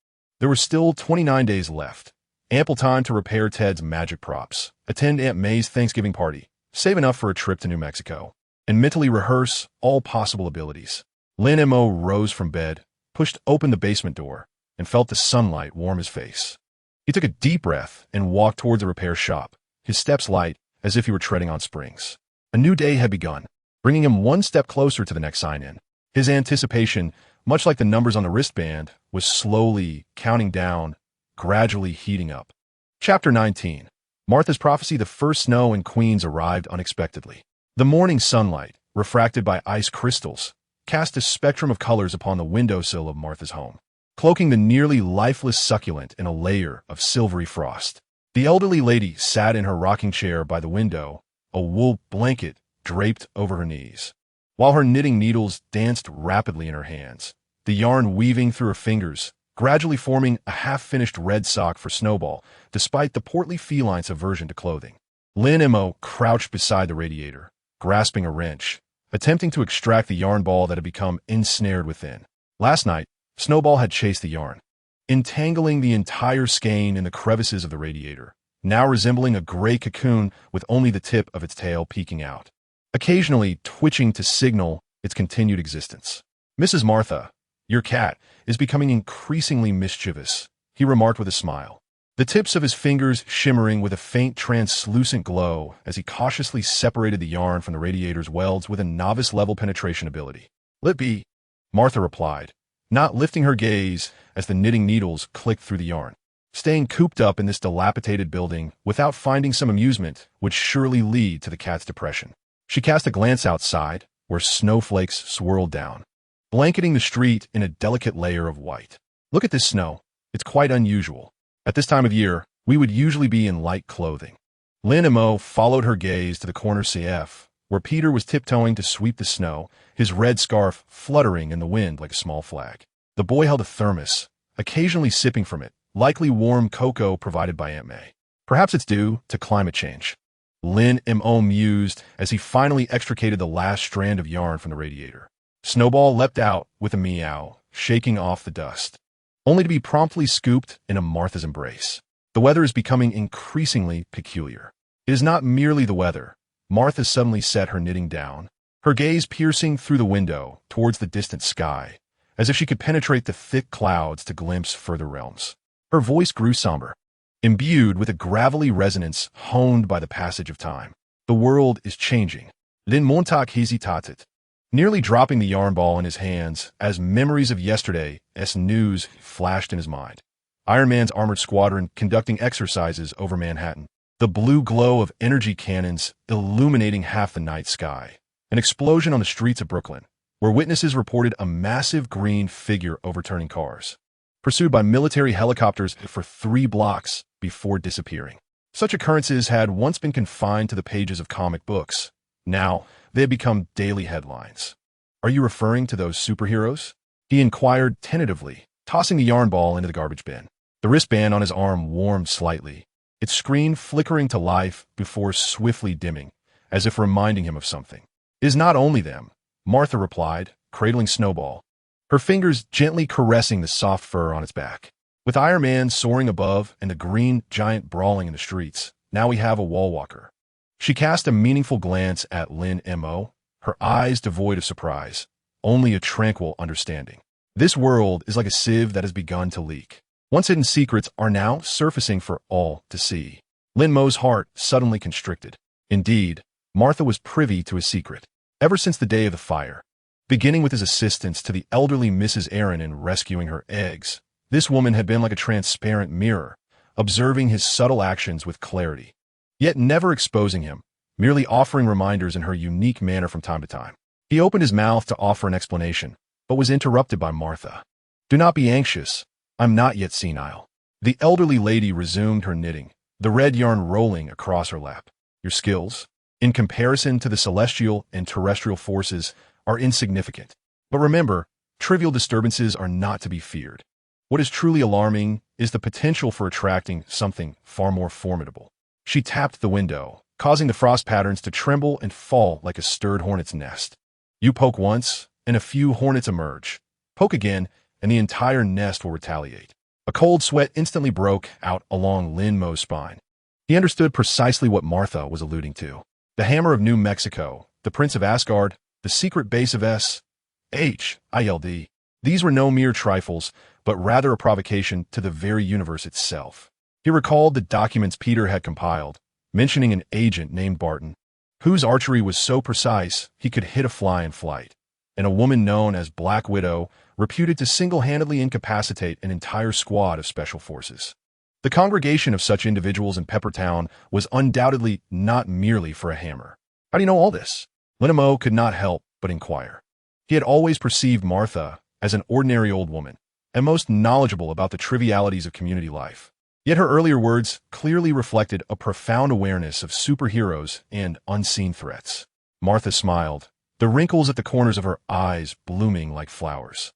There were still 29 days left, ample time to repair Ted's magic props, attend Aunt May's Thanksgiving party, save enough for a trip to New Mexico, and mentally rehearse all possible abilities. Lin Mo rose from bed, pushed open the basement door, and felt the sunlight warm his face. He took a deep breath and walked towards the repair shop, his steps light as if he were treading on springs. A new day had begun, bringing him one step closer to the next sign-in. His anticipation, much like the numbers on the wristband, was slowly counting down, gradually heating up. Chapter 19. Martha's Prophecy. The first snow in Queens arrived unexpectedly. The morning sunlight, refracted by ice crystals, cast a spectrum of colors upon the windowsill of Martha's home, cloaking the nearly lifeless succulent in a layer of silvery frost. The elderly lady sat in her rocking chair by the window, a wool blanket draped over her knees, while her knitting needles danced rapidly in her hands, the yarn weaving through her fingers, gradually forming a half-finished red sock for Snowball, despite the portly feline's aversion to clothing. Lin Mo crouched beside the radiator, grasping a wrench, attempting to extract the yarn ball that had become ensnared within. Last night, Snowball had chased the yarn, entangling the entire skein in the crevices of the radiator, now resembling a gray cocoon with only the tip of its tail peeking out, occasionally twitching to signal its continued existence. "Mrs. Martha, your cat is becoming increasingly mischievous," he remarked with a smile, the tips of his fingers shimmering with a faint translucent glow as he cautiously separated the yarn from the radiator's welds with a novice-level penetration ability. "Let be," Martha replied, not lifting her gaze as the knitting needles clicked through the yarn. Staying cooped up in this dilapidated building without finding some amusement would surely lead to the cat's depression. She cast a glance outside, where snowflakes swirled down, blanketing the street in a delicate layer of white. "Look at this snow. It's quite unusual. At this time of year, we would usually be in light clothing." Lin Mo followed her gaze to the corner CF, where Peter was tiptoeing to sweep the snow, his red scarf fluttering in the wind like a small flag. The boy held a thermos, occasionally sipping from it, likely warm cocoa provided by Aunt May. "Perhaps it's due to climate change," Lin Mo mused as he finally extricated the last strand of yarn from the radiator. Snowball leapt out with a meow, shaking off the dust, only to be promptly scooped in a Martha's embrace. The weather is becoming increasingly peculiar. It is not merely the weather. Martha suddenly set her knitting down, her gaze piercing through the window towards the distant sky, as if she could penetrate the thick clouds to glimpse further realms. Her voice grew somber, imbued with a gravelly resonance honed by the passage of time. "The world is changing." Lin Montag hesitated, nearly dropping the yarn ball in his hands as memories of yesterday's news flashed in his mind. Iron Man's armored squadron conducting exercises over Manhattan, the blue glow of energy cannons illuminating half the night sky, an explosion on the streets of Brooklyn, where witnesses reported a massive green figure overturning cars, pursued by military helicopters for 3 blocks before disappearing. Such occurrences had once been confined to the pages of comic books. Now, they had become daily headlines. "Are you referring to those superheroes?" he inquired tentatively, tossing the yarn ball into the garbage bin. The wristband on his arm warmed slightly, its screen flickering to life before swiftly dimming, as if reminding him of something. "It is not only them," Martha replied, cradling Snowball, her fingers gently caressing the soft fur on its back. "With Iron Man soaring above and the green giant brawling in the streets, now we have a wall walker." She cast a meaningful glance at Lin Mo, her eyes devoid of surprise, only a tranquil understanding. "This world is like a sieve that has begun to leak. Once hidden secrets are now surfacing for all to see." Lin Mo's heart suddenly constricted. Indeed, Martha was privy to his secret, ever since the day of the fire. Beginning with his assistance to the elderly Mrs. Aaron in rescuing her eggs, this woman had been like a transparent mirror, observing his subtle actions with clarity, yet never exposing him, merely offering reminders in her unique manner from time to time. He opened his mouth to offer an explanation, but was interrupted by Martha. "Do not be anxious. I'm not yet senile." The elderly lady resumed her knitting, the red yarn rolling across her lap. "Your skills, in comparison to the celestial and terrestrial forces, are insignificant. But remember, trivial disturbances are not to be feared. What is truly alarming is the potential for attracting something far more formidable." She tapped the window, causing the frost patterns to tremble and fall like a stirred hornet's nest. "You poke once, and a few hornets emerge. Poke again, and the entire nest will retaliate." A cold sweat instantly broke out along Lin Mo's spine. He understood precisely what Martha was alluding to. The Hammer of New Mexico, the Prince of Asgard, the secret base of S.H.I.L.D. These were no mere trifles, but rather a provocation to the very universe itself. He recalled the documents Peter had compiled, mentioning an agent named Barton, whose archery was so precise he could hit a fly in flight, and a woman known as Black Widow, reputed to single-handedly incapacitate an entire squad of special forces. The congregation of such individuals in Peppertown was undoubtedly not merely for a hammer. "How do you know all this?" Lin Mo could not help but inquire. He had always perceived Martha as an ordinary old woman, and most knowledgeable about the trivialities of community life. Yet her earlier words clearly reflected a profound awareness of superheroes and unseen threats. Martha smiled, the wrinkles at the corners of her eyes blooming like flowers.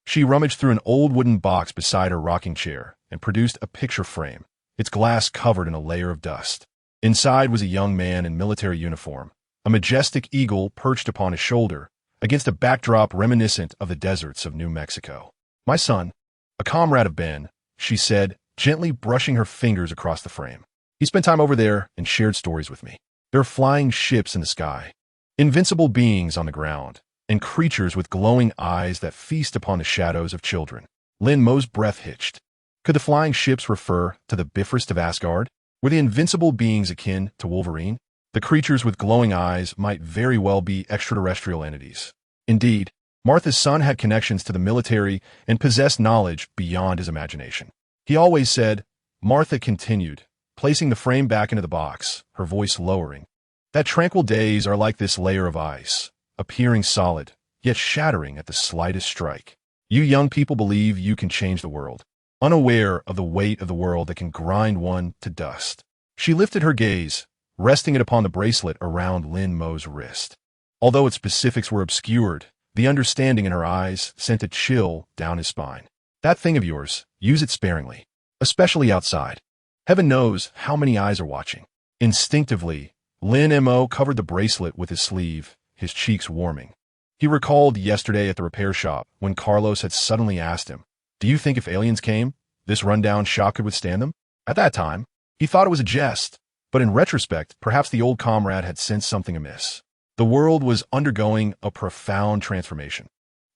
She rummaged through an old wooden box beside her rocking chair and produced a picture frame, its glass covered in a layer of dust. Inside was a young man in military uniform, a majestic eagle perched upon his shoulder, against a backdrop reminiscent of the deserts of New Mexico. "My son, a comrade of Ben," she said, gently brushing her fingers across the frame. "He spent time over there and shared stories with me. There are flying ships in the sky, invincible beings on the ground, and creatures with glowing eyes that feast upon the shadows of children." Lin Mo's breath hitched. Could the flying ships refer to the befriends of Asgard? Were the invincible beings akin to Wolverine? The creatures with glowing eyes might very well be extraterrestrial entities. Indeed, Martha's son had connections to the military and possessed knowledge beyond his imagination. He always said, Martha continued, placing the frame back into the box, her voice lowering, that tranquil days are like this layer of ice, appearing solid, yet shattering at the slightest strike. You young people believe you can change the world, unaware of the weight of the world that can grind one to dust. She lifted her gaze, resting it upon the bracelet around Lin Mo's wrist. Although its specifics were obscured, the understanding in her eyes sent a chill down his spine. "That thing of yours, use it sparingly, especially outside. Heaven knows how many eyes are watching." Instinctively, Lin Mo covered the bracelet with his sleeve, his cheeks warming. He recalled yesterday at the repair shop when Carlos had suddenly asked him, "Do you think if aliens came, this rundown shop could withstand them?" At that time, he thought it was a jest, but in retrospect, perhaps the old comrade had sensed something amiss. The world was undergoing a profound transformation,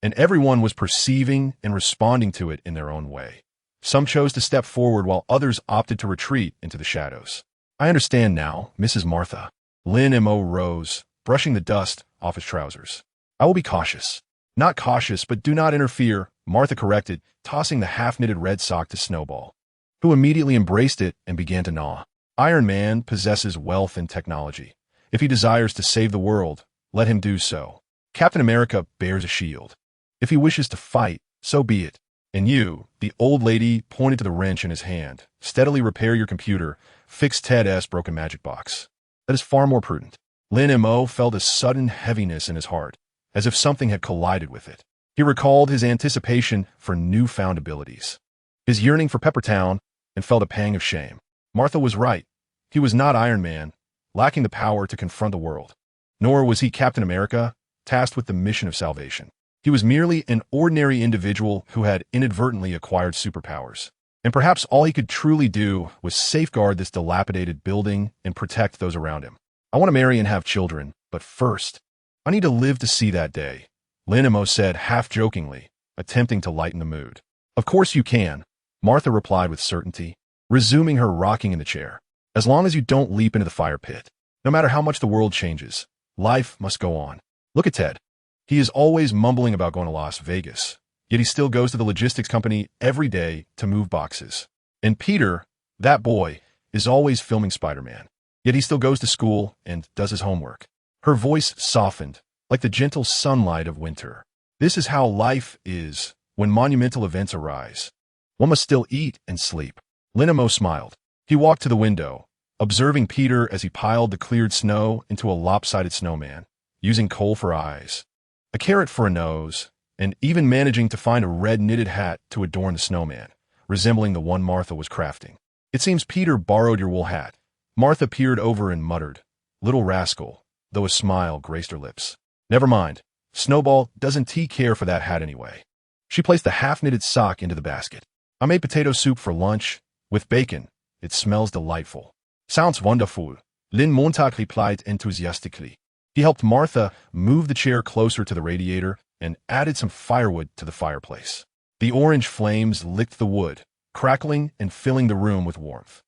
and everyone was perceiving and responding to it in their own way. Some chose to step forward while others opted to retreat into the shadows. "I understand now, Mrs. Martha." Lin Mo rose, brushing the dust off his trousers. "I will be cautious." "Not cautious, but do not interfere," Martha corrected, tossing the half-knitted red sock to Snowball, who immediately embraced it and began to gnaw. Iron Man possesses wealth and technology. If he desires to save the world, let him do so. Captain America bears a shield. If he wishes to fight, so be it. And you, the old lady pointed to the wrench in his hand, steadily repair your computer, fix Ted's broken magic box. That is far more prudent. Lin Mo felt a sudden heaviness in his heart, as if something had collided with it. He recalled his anticipation for newfound abilities, his yearning for Peppertown, and felt a pang of shame. Martha was right. He was not Iron Man, lacking the power to confront the world. Nor was he Captain America, tasked with the mission of salvation. He was merely an ordinary individual who had inadvertently acquired superpowers. And perhaps all he could truly do was safeguard this dilapidated building and protect those around him. "I want to marry and have children, but first, I need to live to see that day," Lin Mo said half-jokingly, attempting to lighten the mood. "Of course you can," Martha replied with certainty, resuming her rocking in the chair. "As long as you don't leap into the fire pit. No matter how much the world changes, life must go on. Look at Ted. He is always mumbling about going to Las Vegas, yet he still goes to the logistics company every day to move boxes. And Peter, that boy, is always filming Spider-Man, yet he still goes to school and does his homework." Her voice softened, like the gentle sunlight of winter. "This is how life is when monumental events arise. One must still eat and sleep." Lin Mo smiled. He walked to the window, observing Peter as he piled the cleared snow into a lopsided snowman, using coal for eyes, a carrot for a nose, and even managing to find a red knitted hat to adorn the snowman, resembling the one Martha was crafting. "It seems Peter borrowed your wool hat." Martha peered over and muttered, "Little rascal," though a smile graced her lips. "Never mind. Snowball doesn't care for that hat anyway." She placed the half-knitted sock into the basket. "I made potato soup for lunch, with bacon. It smells delightful." "Sounds wonderful," Lin Montag replied enthusiastically. He helped Martha move the chair closer to the radiator and added some firewood to the fireplace. The orange flames licked the wood, crackling and filling the room with warmth.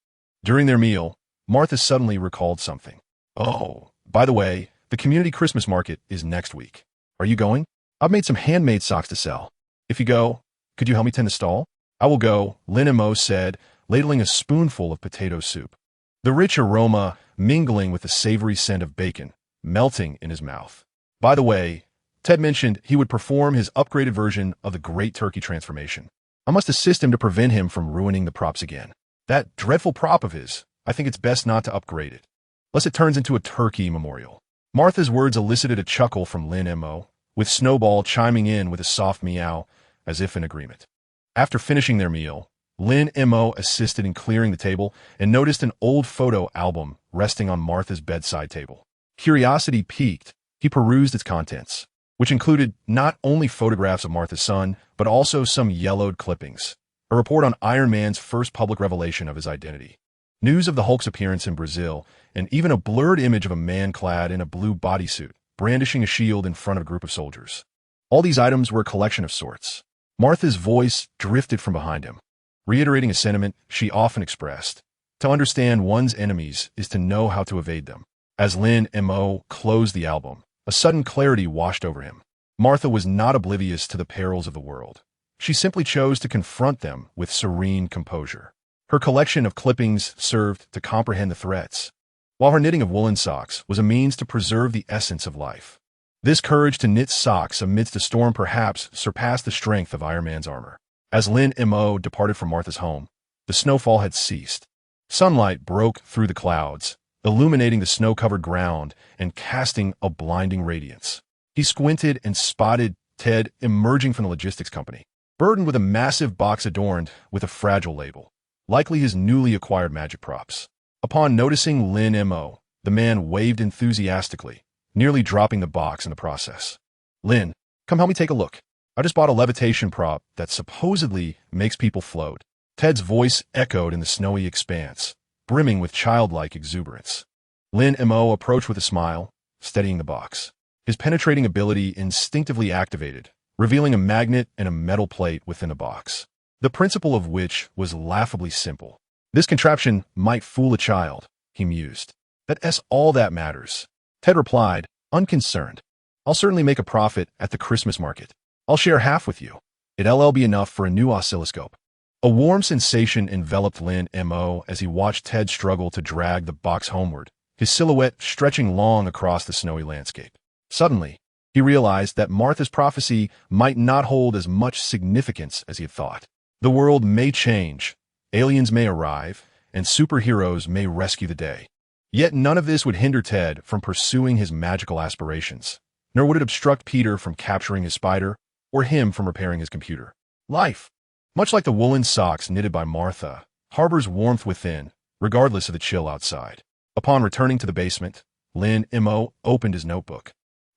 During their meal, Martha suddenly recalled something. "Oh, by the way, the community Christmas market is next week. Are you going? I've made some handmade socks to sell. If you go, could you help me tend the stall?" "I will go," Lin Mo said, ladling a spoonful of potato soup, the rich aroma mingling with the savory scent of bacon, melting in his mouth. "By the way, Ted mentioned he would perform his upgraded version of the Great Turkey Transformation. I must assist him to prevent him from ruining the props again. That dreadful prop of his, I think it's best not to upgrade it, lest it turns into a turkey memorial." Martha's words elicited a chuckle from Lin Mo, with Snowball chiming in with a soft meow, as if in agreement. After finishing their meal, Lin Mo assisted in clearing the table and noticed an old photo album resting on Martha's bedside table. Curiosity piqued, he perused its contents, which included not only photographs of Martha's son, but also some yellowed clippings, a report on Iron Man's first public revelation of his identity, news of the Hulk's appearance in Brazil, and even a blurred image of a man clad in a blue bodysuit, brandishing a shield in front of a group of soldiers. All these items were a collection of sorts. Martha's voice drifted from behind him, reiterating a sentiment she often expressed: to understand one's enemies is to know how to evade them. As Lin Mo closed the album, a sudden clarity washed over him. Martha was not oblivious to the perils of the world. She simply chose to confront them with serene composure. Her collection of clippings served to comprehend the threats, while her knitting of woolen socks was a means to preserve the essence of life. This courage to knit socks amidst a storm perhaps surpassed the strength of Iron Man's armor. As Lin Mo departed from Martha's home, the snowfall had ceased. Sunlight broke through the clouds, illuminating the snow-covered ground and casting a blinding radiance. He squinted and spotted Ted emerging from the logistics company, burdened with a massive box adorned with a fragile label, likely his newly acquired magic props. Upon noticing Lin Mo, the man waved enthusiastically, nearly dropping the box in the process. "Lin, come help me take a look. I just bought a levitation prop that supposedly makes people float." Ted's voice echoed in the snowy expanse, brimming with childlike exuberance. Lin Mo approached with a smile, steadying the box. His penetrating ability instinctively activated, revealing a magnet and a metal plate within the box, the principle of which was laughably simple. "This contraption might fool a child," he mused. "That's all that matters." Ted replied, unconcerned. "I'll certainly make a profit at the Christmas market. I'll share half with you. It'll be enough for a new oscilloscope." A warm sensation enveloped Lin Mo as he watched Ted struggle to drag the box homeward, his silhouette stretching long across the snowy landscape. Suddenly, he realized that Martha's prophecy might not hold as much significance as he had thought. The world may change, aliens may arrive, and superheroes may rescue the day. Yet none of this would hinder Ted from pursuing his magical aspirations, nor would it obstruct Peter from capturing his spider or him from repairing his computer. Life, much like the woolen socks knitted by Martha, harbors warmth within, regardless of the chill outside. Upon returning to the basement, Lin Mo opened his notebook,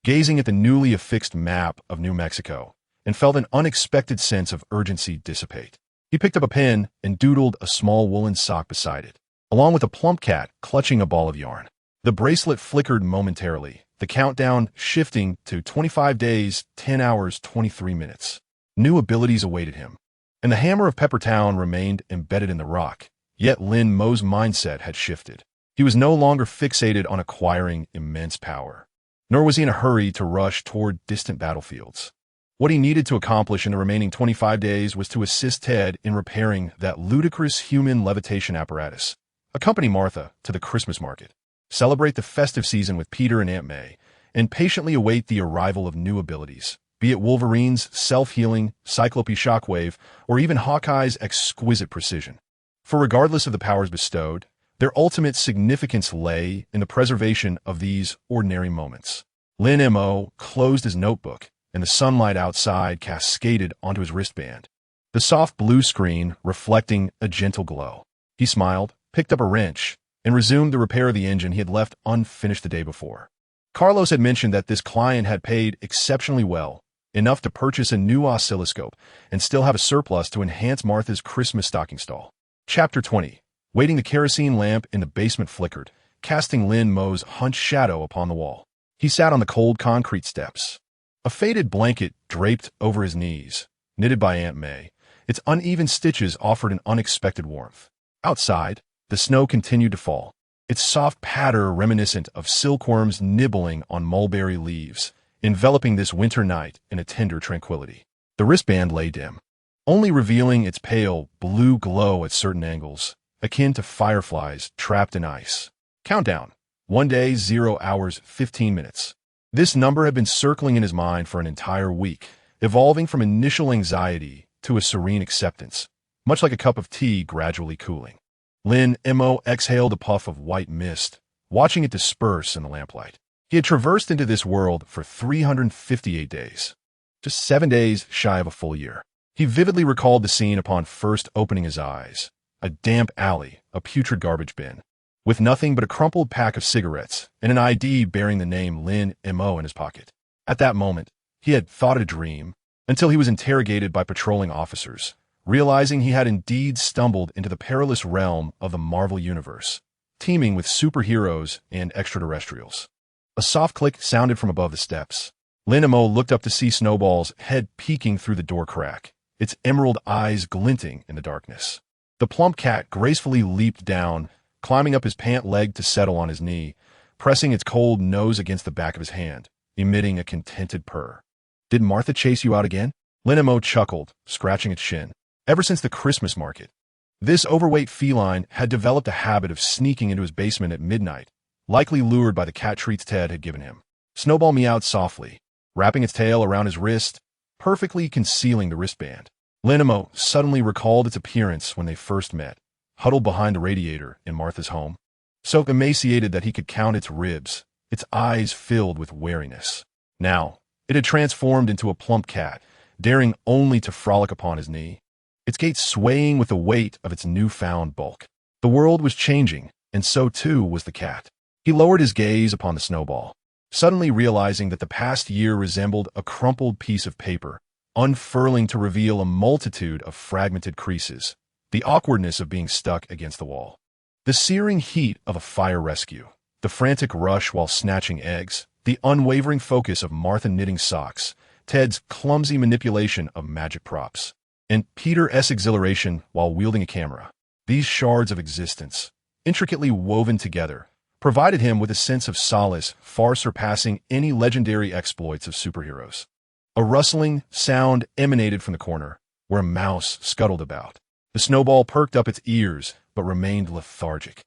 gazing at the newly affixed map of New Mexico, and felt an unexpected sense of urgency dissipate. He picked up a pen and doodled a small woolen sock beside it, along with a plump cat clutching a ball of yarn. The bracelet flickered momentarily, the countdown shifting to 25 days, 10 hours, 23 minutes. New abilities awaited him, and the hammer of Peppertown remained embedded in the rock. Yet Lin Mo's mindset had shifted. He was no longer fixated on acquiring immense power, nor was he in a hurry to rush toward distant battlefields. What he needed to accomplish in the remaining 25 days was to assist Ted in repairing that ludicrous human levitation apparatus, accompany Martha to the Christmas market, celebrate the festive season with Peter and Aunt May, and patiently await the arrival of new abilities, be it Wolverine's self-healing, Cyclope shockwave, or even Hawkeye's exquisite precision. For regardless of the powers bestowed, their ultimate significance lay in the preservation of these ordinary moments. Lin Mo closed his notebook, and the sunlight outside cascaded onto his wristband, the soft blue screen reflecting a gentle glow. He smiled, picked up a wrench, and resumed the repair of the engine he had left unfinished the day before. Carlos had mentioned that this client had paid exceptionally well, enough to purchase a new oscilloscope and still have a surplus to enhance Martha's Christmas stocking stall. Chapter 20. Waiting. The kerosene lamp in the basement flickered, casting Lin Mo's hunched shadow upon the wall. He sat on the cold concrete steps, a faded blanket draped over his knees, knitted by Aunt May. Its uneven stitches offered an unexpected warmth. Outside, the snow continued to fall, its soft patter reminiscent of silkworms nibbling on mulberry leaves, enveloping this winter night in a tender tranquility. The wristband lay dim, only revealing its pale blue glow at certain angles, akin to fireflies trapped in ice. Countdown. 1 day, 0 hours, 15 minutes. This number had been circling in his mind for an entire week, evolving from initial anxiety to a serene acceptance, much like a cup of tea gradually cooling. Lin Mo exhaled a puff of white mist, watching it disperse in the lamplight. He had traversed into this world for 358 days, just 7 days shy of a full year. He vividly recalled the scene upon first opening his eyes. A damp alley, a putrid garbage bin, with nothing but a crumpled pack of cigarettes and an ID bearing the name Lin Mo in his pocket. At that moment, he had thought it a dream, until he was interrogated by patrolling officers, realizing he had indeed stumbled into the perilous realm of the Marvel Universe, teeming with superheroes and extraterrestrials. A soft click sounded from above the steps. Lin Mo looked up to see Snowball's head peeking through the door crack, its emerald eyes glinting in the darkness. The plump cat gracefully leaped down, climbing up his pant leg to settle on his knee, pressing its cold nose against the back of his hand, emitting a contented purr. "Did Martha chase you out again?" Lin Mo chuckled, scratching its shin. Ever since the Christmas market, this overweight feline had developed a habit of sneaking into his basement at midnight, likely lured by the cat treats Ted had given him. Snowball meowed softly, wrapping its tail around his wrist, perfectly concealing the wristband. Lin Mo suddenly recalled its appearance when they first met, huddled behind the radiator in Martha's home, so emaciated that he could count its ribs, its eyes filled with wariness. Now, it had transformed into a plump cat, daring only to frolic upon his knee, its gait swaying with the weight of its newfound bulk. The world was changing, and so too was the cat. He lowered his gaze upon the Snowball, suddenly realizing that the past year resembled a crumpled piece of paper, unfurling to reveal a multitude of fragmented creases, the awkwardness of being stuck against the wall, the searing heat of a fire rescue, the frantic rush while snatching eggs, the unwavering focus of Martha knitting socks, Ted's clumsy manipulation of magic props, and Peter's exhilaration while wielding a camera. These shards of existence, intricately woven together, provided him with a sense of solace far surpassing any legendary exploits of superheroes. A rustling sound emanated from the corner, where a mouse scuttled about. The Snowball perked up its ears, but remained lethargic,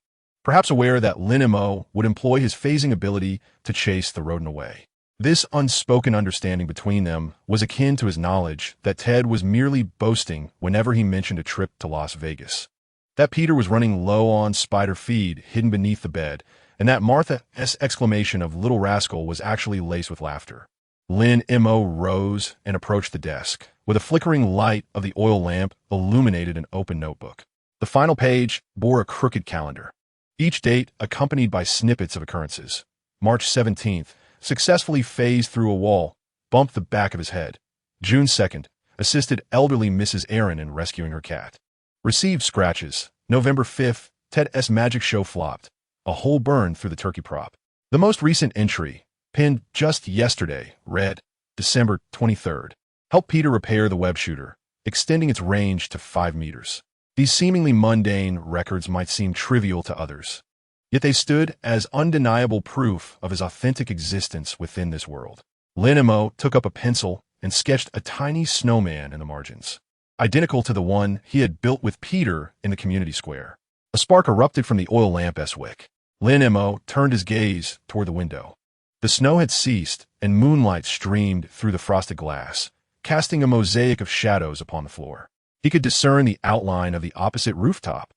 perhaps aware that Lin Mo would employ his phasing ability to chase the rodent away. This unspoken understanding between them was akin to his knowledge that Ted was merely boasting whenever he mentioned a trip to Las Vegas, that Peter was running low on spider feed hidden beneath the bed, and that Martha's exclamation of "little rascal" was actually laced with laughter. Lin Mo rose and approached the desk, with a flickering light of the oil lamp illuminated an open notebook. The final page bore a crooked calendar, each date accompanied by snippets of occurrences. March 17th, successfully phased through a wall, bumped the back of his head. June 2nd, assisted elderly Mrs. Aaron in rescuing her cat. Received scratches. November 5th, Ted's magic show flopped. A hole burned through the turkey prop. The most recent entry, pinned just yesterday, read, December 23rd. Help Peter repair the web shooter, extending its range to 5 meters. These seemingly mundane records might seem trivial to others, yet they stood as undeniable proof of his authentic existence within this world. Lin Mo took up a pencil and sketched a tiny snowman in the margins, identical to the one he had built with Peter in the community square. A spark erupted from the oil lamp's wick. Lin Mo turned his gaze toward the window. The snow had ceased, and moonlight streamed through the frosted glass, casting a mosaic of shadows upon the floor. He could discern the outline of the opposite rooftop,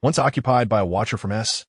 once occupied by a watcher from S.H.I.E.L.D.,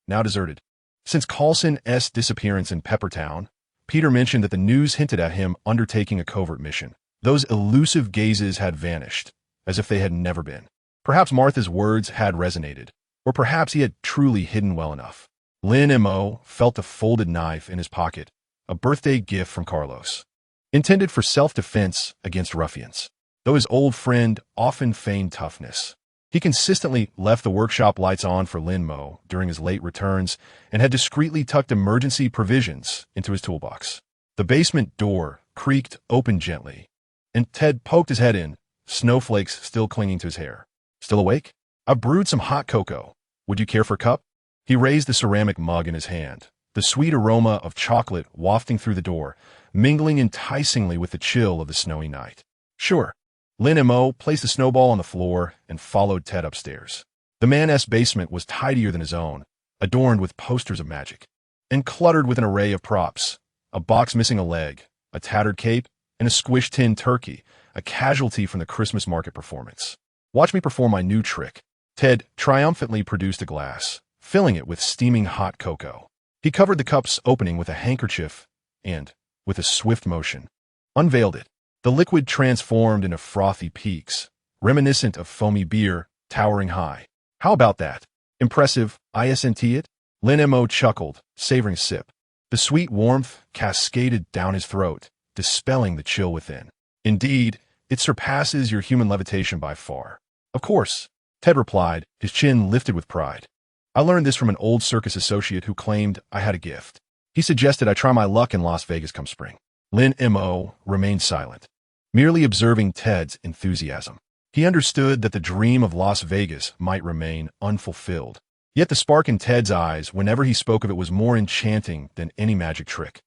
now deserted. Since Coulson's disappearance in Peppertown, Peter mentioned that the news hinted at him undertaking a covert mission. Those elusive gazes had vanished, as if they had never been. Perhaps Martha's words had resonated, or perhaps he had truly hidden well enough. Lin Mo felt the folded knife in his pocket, a birthday gift from Carlos, intended for self-defense against ruffians. Though his old friend often feigned toughness, he consistently left the workshop lights on for Lin Mo during his late returns and had discreetly tucked emergency provisions into his toolbox. The basement door creaked open gently, and Ted poked his head in, snowflakes still clinging to his hair. "Still awake? I've brewed some hot cocoa. Would you care for a cup?" He raised the ceramic mug in his hand, the sweet aroma of chocolate wafting through the door, mingling enticingly with the chill of the snowy night. "Sure." Lin Mo placed the Snowball on the floor and followed Ted upstairs. The man's basement was tidier than his own, adorned with posters of magic, and cluttered with an array of props, a box missing a leg, a tattered cape, and a squished tin turkey, a casualty from the Christmas market performance. "Watch me perform my new trick." Ted triumphantly produced a glass, filling it with steaming hot cocoa. He covered the cup's opening with a handkerchief and, with a swift motion, unveiled it. The liquid transformed into frothy peaks, reminiscent of foamy beer, towering high. How about that? Impressive, isn't it? Lin Mo chuckled, savoring a sip. The sweet warmth cascaded down his throat, dispelling the chill within. Indeed, it surpasses your human levitation by far. Of course, Ted replied, his chin lifted with pride. I learned this from an old circus associate who claimed I had a gift. He suggested I try my luck in Las Vegas come spring. Lin Mo remained silent, merely observing Ted's enthusiasm. He understood that the dream of Las Vegas might remain unfulfilled. Yet the spark in Ted's eyes whenever he spoke of it was more enchanting than any magic trick.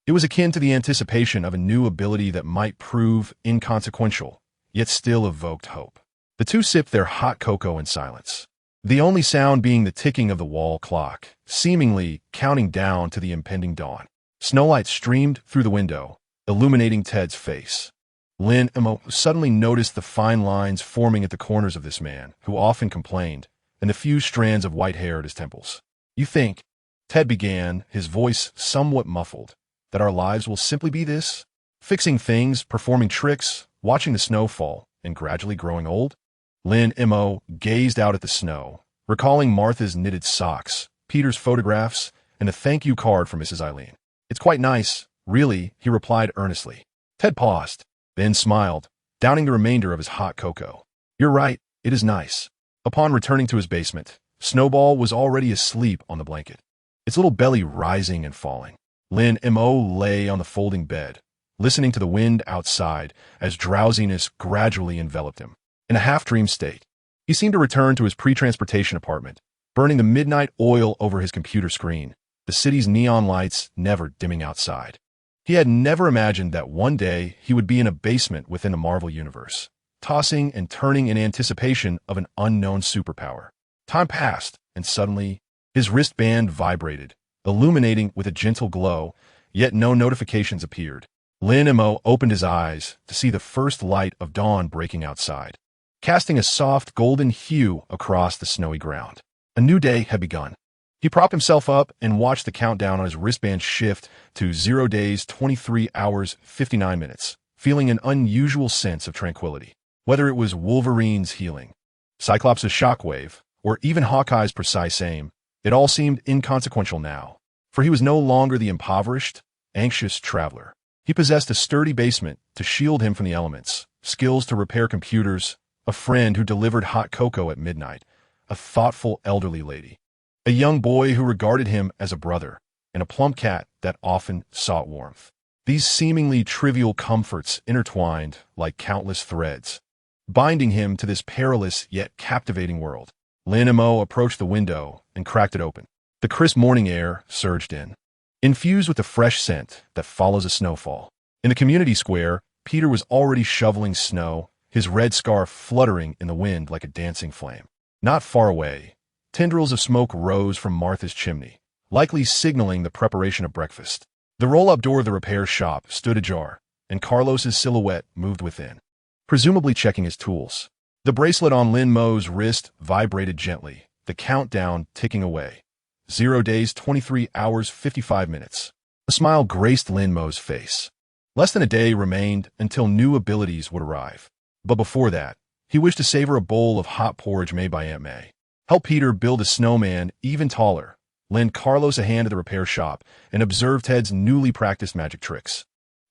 It was akin to the anticipation of a new ability that might prove inconsequential, yet still evoked hope. The two sipped their hot cocoa in silence, the only sound being the ticking of the wall clock, seemingly counting down to the impending dawn. Snowlight streamed through the window, illuminating Ted's face. Lin Mo suddenly noticed the fine lines forming at the corners of this man, who often complained, and the few strands of white hair at his temples. You think, Ted began, his voice somewhat muffled, that our lives will simply be this? Fixing things, performing tricks, watching the snow fall, and gradually growing old? Lin Mo gazed out at the snow, recalling Martha's knitted socks, Peter's photographs, and a thank you card from Mrs. Eileen. It's quite nice, really, he replied earnestly. Ted paused, then smiled, downing the remainder of his hot cocoa. You're right, it is nice. Upon returning to his basement, Snowball was already asleep on the blanket, its little belly rising and falling. Lin Mo lay on the folding bed, listening to the wind outside as drowsiness gradually enveloped him. In a half-dream state, he seemed to return to his pre-transportation apartment, burning the midnight oil over his computer screen, the city's neon lights never dimming outside. He had never imagined that one day he would be in a basement within the Marvel Universe, tossing and turning in anticipation of an unknown superpower. Time passed, and suddenly, his wristband vibrated, illuminating with a gentle glow, yet no notifications appeared. Lin Mo opened his eyes to see the first light of dawn breaking outside, casting a soft golden hue across the snowy ground. A new day had begun. He propped himself up and watched the countdown on his wristband shift to 0 days, 23 hours, 59 minutes, feeling an unusual sense of tranquility. Whether it was Wolverine's healing, Cyclops' shockwave, or even Hawkeye's precise aim, it all seemed inconsequential now, for he was no longer the impoverished, anxious traveler. He possessed a sturdy basement to shield him from the elements, skills to repair computers, a friend who delivered hot cocoa at midnight, a thoughtful elderly lady, a young boy who regarded him as a brother, and a plump cat that often sought warmth. These seemingly trivial comforts intertwined like countless threads, binding him to this perilous yet captivating world. Lin Mo approached the window and cracked it open. The crisp morning air surged in, infused with the fresh scent that follows a snowfall. In the community square, Peter was already shoveling snow, his red scarf fluttering in the wind like a dancing flame. Not far away, tendrils of smoke rose from Martha's chimney, likely signaling the preparation of breakfast. The roll-up door of the repair shop stood ajar, and Carlos's silhouette moved within, presumably checking his tools. The bracelet on Lin Mo's wrist vibrated gently, the countdown ticking away. 0 days, 23 hours, 55 minutes. A smile graced Lin Mo's face. Less than a day remained until new abilities would arrive. But before that, he wished to savor a bowl of hot porridge made by Aunt May, help Peter build a snowman even taller, lend Carlos a hand at the repair shop, and observe Ted's newly practiced magic tricks.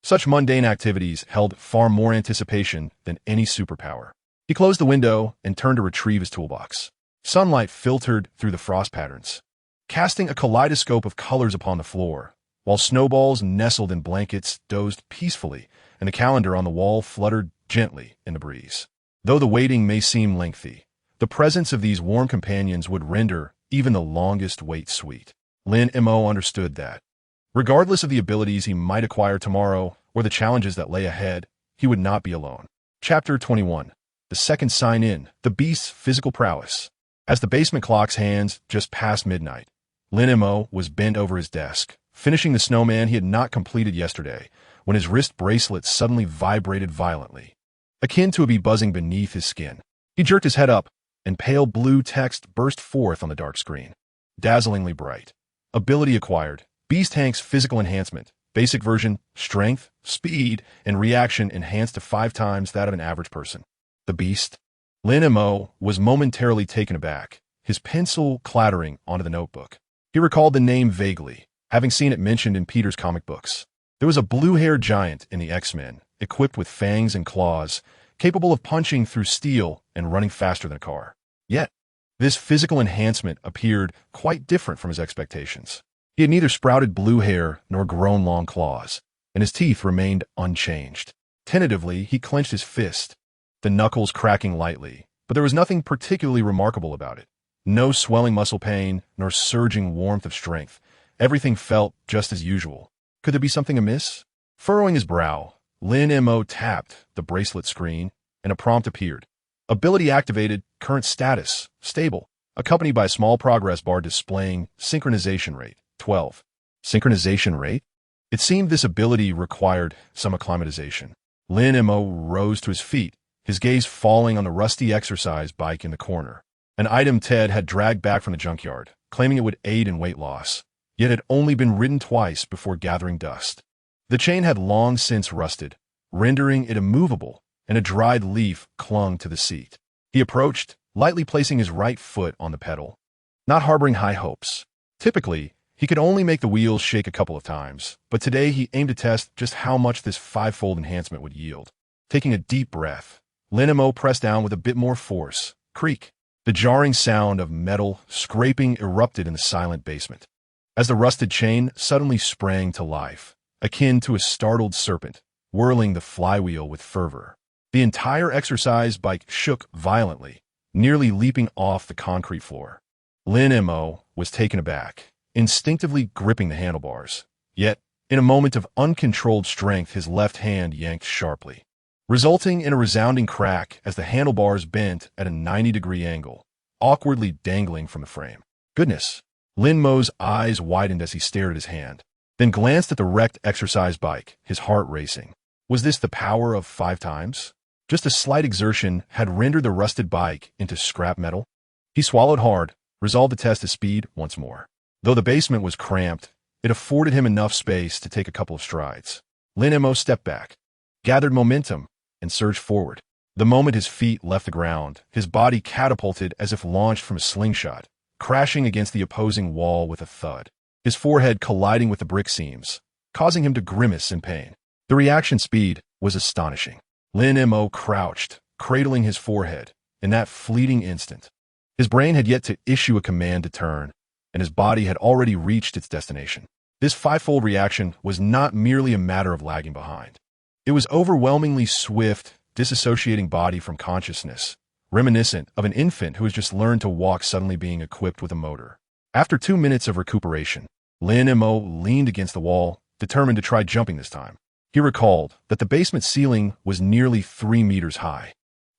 Such mundane activities held far more anticipation than any superpower. He closed the window and turned to retrieve his toolbox. Sunlight filtered through the frost patterns, casting a kaleidoscope of colors upon the floor, while snowballs nestled in blankets dozed peacefully, and the calendar on the wall fluttered gently in the breeze. Though the waiting may seem lengthy, the presence of these warm companions would render even the longest wait sweet. Lin Mo understood that, regardless of the abilities he might acquire tomorrow or the challenges that lay ahead, he would not be alone. Chapter 21. The second sign-in, the beast's physical prowess. As the basement clock's hands just past midnight, Lin Mo was bent over his desk, finishing the snowman he had not completed yesterday, when his wrist bracelet suddenly vibrated violently, akin to a bee buzzing beneath his skin. He jerked his head up, and pale blue text burst forth on the dark screen. Dazzlingly bright. Ability acquired. Beast Hank's physical enhancement. Basic version, strength, speed, and reaction enhanced to 5 times that of an average person. The Beast? Lin Mo was momentarily taken aback, his pencil clattering onto the notebook. He recalled the name vaguely, having seen it mentioned in Peter's comic books. There was a blue-haired giant in the X-Men, equipped with fangs and claws, capable of punching through steel and running faster than a car. Yet, this physical enhancement appeared quite different from his expectations. He had neither sprouted blue hair nor grown long claws, and his teeth remained unchanged. Tentatively, he clenched his fist, the knuckles cracking lightly, but there was nothing particularly remarkable about it. No swelling muscle pain, nor surging warmth of strength. Everything felt just as usual. Could there be something amiss? Furrowing his brow, Lin Mo tapped the bracelet screen, and a prompt appeared. Ability activated, current status, stable, accompanied by a small progress bar displaying synchronization rate, 12. Synchronization rate? It seemed this ability required some acclimatization. Lin Mo rose to his feet, his gaze falling on the rusty exercise bike in the corner. An item Ted had dragged back from the junkyard, claiming it would aid in weight loss, yet had only been ridden twice before gathering dust. The chain had long since rusted, rendering it immovable, and a dried leaf clung to the seat. He approached, lightly placing his right foot on the pedal, not harboring high hopes. Typically, he could only make the wheels shake a couple of times, but today he aimed to test just how much this 5-fold enhancement would yield. Taking a deep breath, Lin Mo pressed down with a bit more force. Creak. The jarring sound of metal scraping erupted in the silent basement, as the rusted chain suddenly sprang to life, akin to a startled serpent, whirling the flywheel with fervor. The entire exercise bike shook violently, nearly leaping off the concrete floor. Lin Mo was taken aback, instinctively gripping the handlebars. Yet, in a moment of uncontrolled strength, his left hand yanked sharply, resulting in a resounding crack as the handlebars bent at a 90-degree angle, awkwardly dangling from the frame. Goodness! Lin Mo's eyes widened as he stared at his hand, then glanced at the wrecked exercise bike, his heart racing. Was this the power of 5 times? Just a slight exertion had rendered the rusted bike into scrap metal. He swallowed hard, resolved to test his speed once more. Though the basement was cramped, it afforded him enough space to take a couple of strides. Lin Mo stepped back, gathered momentum, and surged forward. The moment his feet left the ground, his body catapulted as if launched from a slingshot, crashing against the opposing wall with a thud, his forehead colliding with the brick seams, causing him to grimace in pain. The reaction speed was astonishing. Lin Mo crouched, cradling his forehead. In that fleeting instant, his brain had yet to issue a command to turn, and his body had already reached its destination. This 5-fold reaction was not merely a matter of lagging behind. It was overwhelmingly swift, disassociating body from consciousness, reminiscent of an infant who has just learned to walk suddenly being equipped with a motor. After 2 minutes of recuperation, Lin Mo leaned against the wall, determined to try jumping this time. He recalled that the basement ceiling was nearly 3 meters high,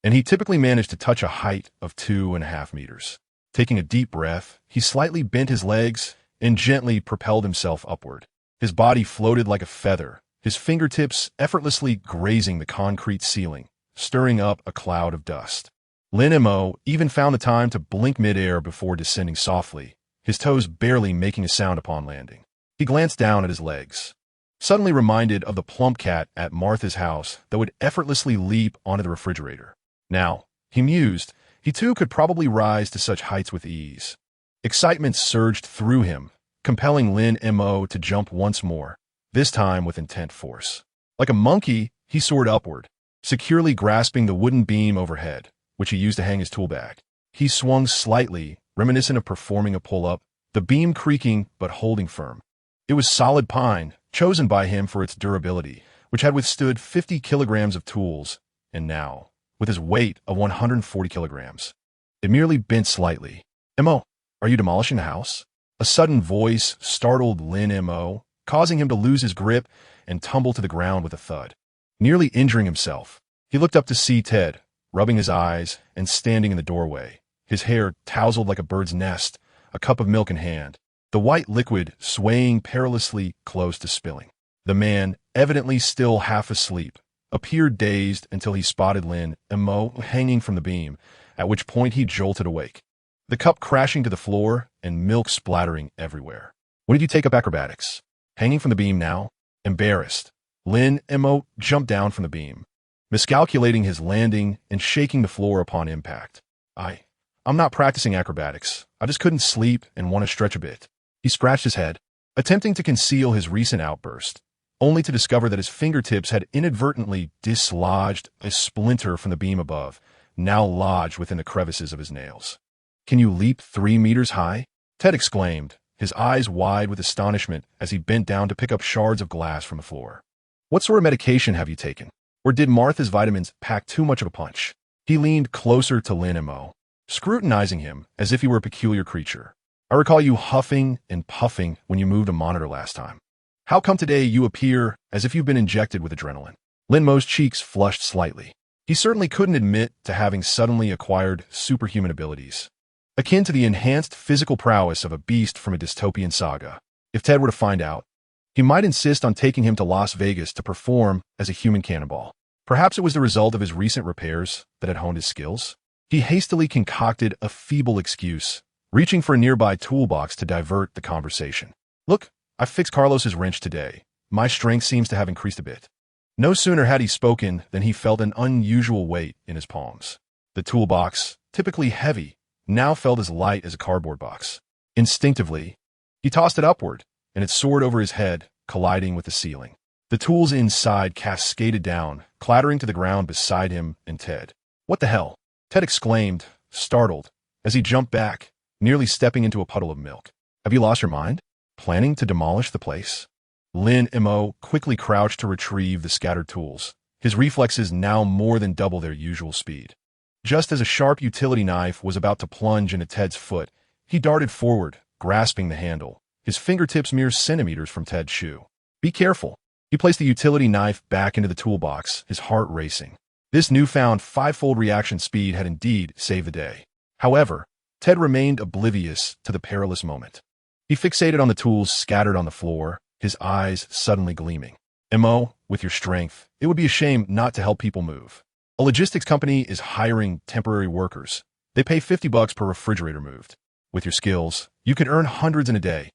and he typically managed to touch a height of 2.5 meters. Taking a deep breath, he slightly bent his legs and gently propelled himself upward. His body floated like a feather, his fingertips effortlessly grazing the concrete ceiling, stirring up a cloud of dust. Lin Mo even found the time to blink midair before descending softly, his toes barely making a sound upon landing. He glanced down at his legs, suddenly reminded of the plump cat at Martha's house that would effortlessly leap onto the refrigerator. Now, he mused, he too could probably rise to such heights with ease. Excitement surged through him, compelling Lin Mo to jump once more, this time with intent force. Like a monkey, he soared upward, securely grasping the wooden beam overhead, which he used to hang his tool bag. He swung slightly, reminiscent of performing a pull-up, the beam creaking but holding firm. It was solid pine, chosen by him for its durability, which had withstood 50 kilograms of tools, and now, with his weight of 140 kilograms, it merely bent slightly. Mo, are you demolishing the house? A sudden voice startled Lin Mo, causing him to lose his grip and tumble to the ground with a thud, nearly injuring himself. He looked up to see Ted, rubbing his eyes and standing in the doorway, his hair tousled like a bird's nest, a cup of milk in hand, the white liquid swaying perilously close to spilling. The man, evidently still half asleep, appeared dazed until he spotted Lin Mo hanging from the beam, at which point he jolted awake, the cup crashing to the floor and milk splattering everywhere. When did you take up acrobatics? Hanging from the beam now? Embarrassed, Lin Mo jumped down from the beam, miscalculating his landing and shaking the floor upon impact. I'm not practicing acrobatics. I just couldn't sleep and want to stretch a bit. He scratched his head, attempting to conceal his recent outburst, only to discover that his fingertips had inadvertently dislodged a splinter from the beam above, now lodged within the crevices of his nails. "Can you leap 3 meters high?" Ted exclaimed, his eyes wide with astonishment as he bent down to pick up shards of glass from the floor. "What sort of medication have you taken? Or did Martha's vitamins pack too much of a punch?" He leaned closer to Lin Mo, scrutinizing him as if he were a peculiar creature. "I recall you huffing and puffing when you moved a monitor last time. How come today you appear as if you've been injected with adrenaline?" Lin Mo's cheeks flushed slightly. He certainly couldn't admit to having suddenly acquired superhuman abilities, akin to the enhanced physical prowess of a beast from a dystopian saga. If Ted were to find out, he might insist on taking him to Las Vegas to perform as a human cannonball. Perhaps it was the result of his recent repairs that had honed his skills. He hastily concocted a feeble excuse, reaching for a nearby toolbox to divert the conversation. "Look, I fixed Carlos's wrench today. My strength seems to have increased a bit." No sooner had he spoken than he felt an unusual weight in his palms. The toolbox, typically heavy, now felt as light as a cardboard box. Instinctively, he tossed it upward, and it soared over his head, colliding with the ceiling. The tools inside cascaded down, clattering to the ground beside him and Ted. "What the hell?" Ted exclaimed, startled, as he jumped back, nearly stepping into a puddle of milk. "Have you lost your mind? Planning to demolish the place?" Lin Mo quickly crouched to retrieve the scattered tools, his reflexes now more than double their usual speed. Just as a sharp utility knife was about to plunge into Ted's foot, he darted forward, grasping the handle, his fingertips mere centimeters from Ted's shoe. "Be careful." He placed the utility knife back into the toolbox, his heart racing. This newfound 5-fold reaction speed had indeed saved the day. However, Ted remained oblivious to the perilous moment. He fixated on the tools scattered on the floor, his eyes suddenly gleaming. "Mo, with your strength, it would be a shame not to help people move. A logistics company is hiring temporary workers. They pay $50 per refrigerator moved. With your skills, you could earn hundreds in a day."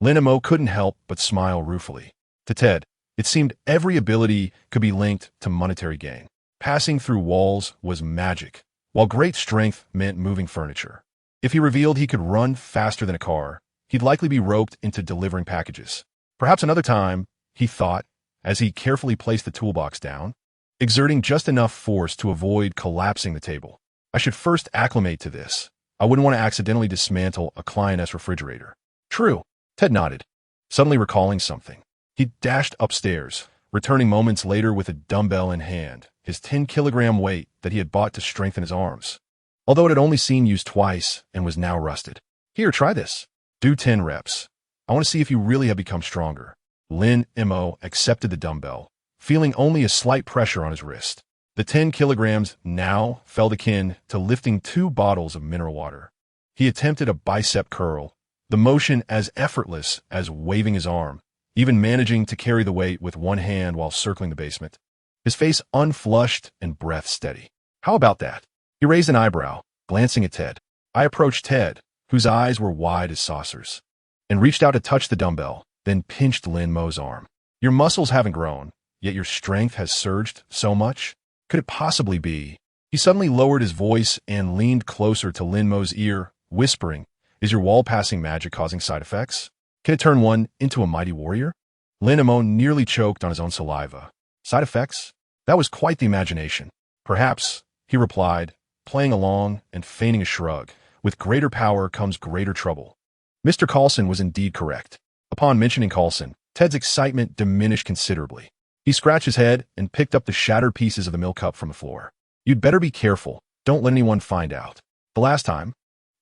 Lin Mo couldn't help but smile ruefully. To Ted, it seemed every ability could be linked to monetary gain. Passing through walls was magic, while great strength meant moving furniture. If he revealed he could run faster than a car, he'd likely be roped into delivering packages. Perhaps another time, he thought, as he carefully placed the toolbox down, exerting just enough force to avoid collapsing the table. "I should first acclimate to this. I wouldn't want to accidentally dismantle a client's refrigerator." "True," Ted nodded, suddenly recalling something. He dashed upstairs, returning moments later with a dumbbell in hand, his 10-kilogram weight that he had bought to strengthen his arms, although it had only seen use twice and was now rusted. "Here, try this. Do 10 reps. I want to see if you really have become stronger." Lin Mo accepted the dumbbell, feeling only a slight pressure on his wrist. The 10 kilograms now felt akin to lifting 2 bottles of mineral water. He attempted a bicep curl, the motion as effortless as waving his arm, even managing to carry the weight with one hand while circling the basement. His face unflushed and breath steady. "How about that?" He raised an eyebrow, glancing at Ted. I approached Ted, whose eyes were wide as saucers, and reached out to touch the dumbbell, then pinched Lin Mo's arm. "Your muscles haven't grown, yet your strength has surged so much. Could it possibly be?" He suddenly lowered his voice and leaned closer to Lin Mo's ear, whispering, "Is your wall-passing magic causing side effects? Can it turn one into a mighty warrior?" Lin Mo nearly choked on his own saliva. "Side effects? That was quite the imagination." "Perhaps," he replied, playing along and feigning a shrug. "With greater power comes greater trouble." Mr. Carlson was indeed correct. Upon mentioning Carlson, Ted's excitement diminished considerably. He scratched his head and picked up the shattered pieces of the milk cup from the floor. "You'd better be careful. Don't let anyone find out. The last time,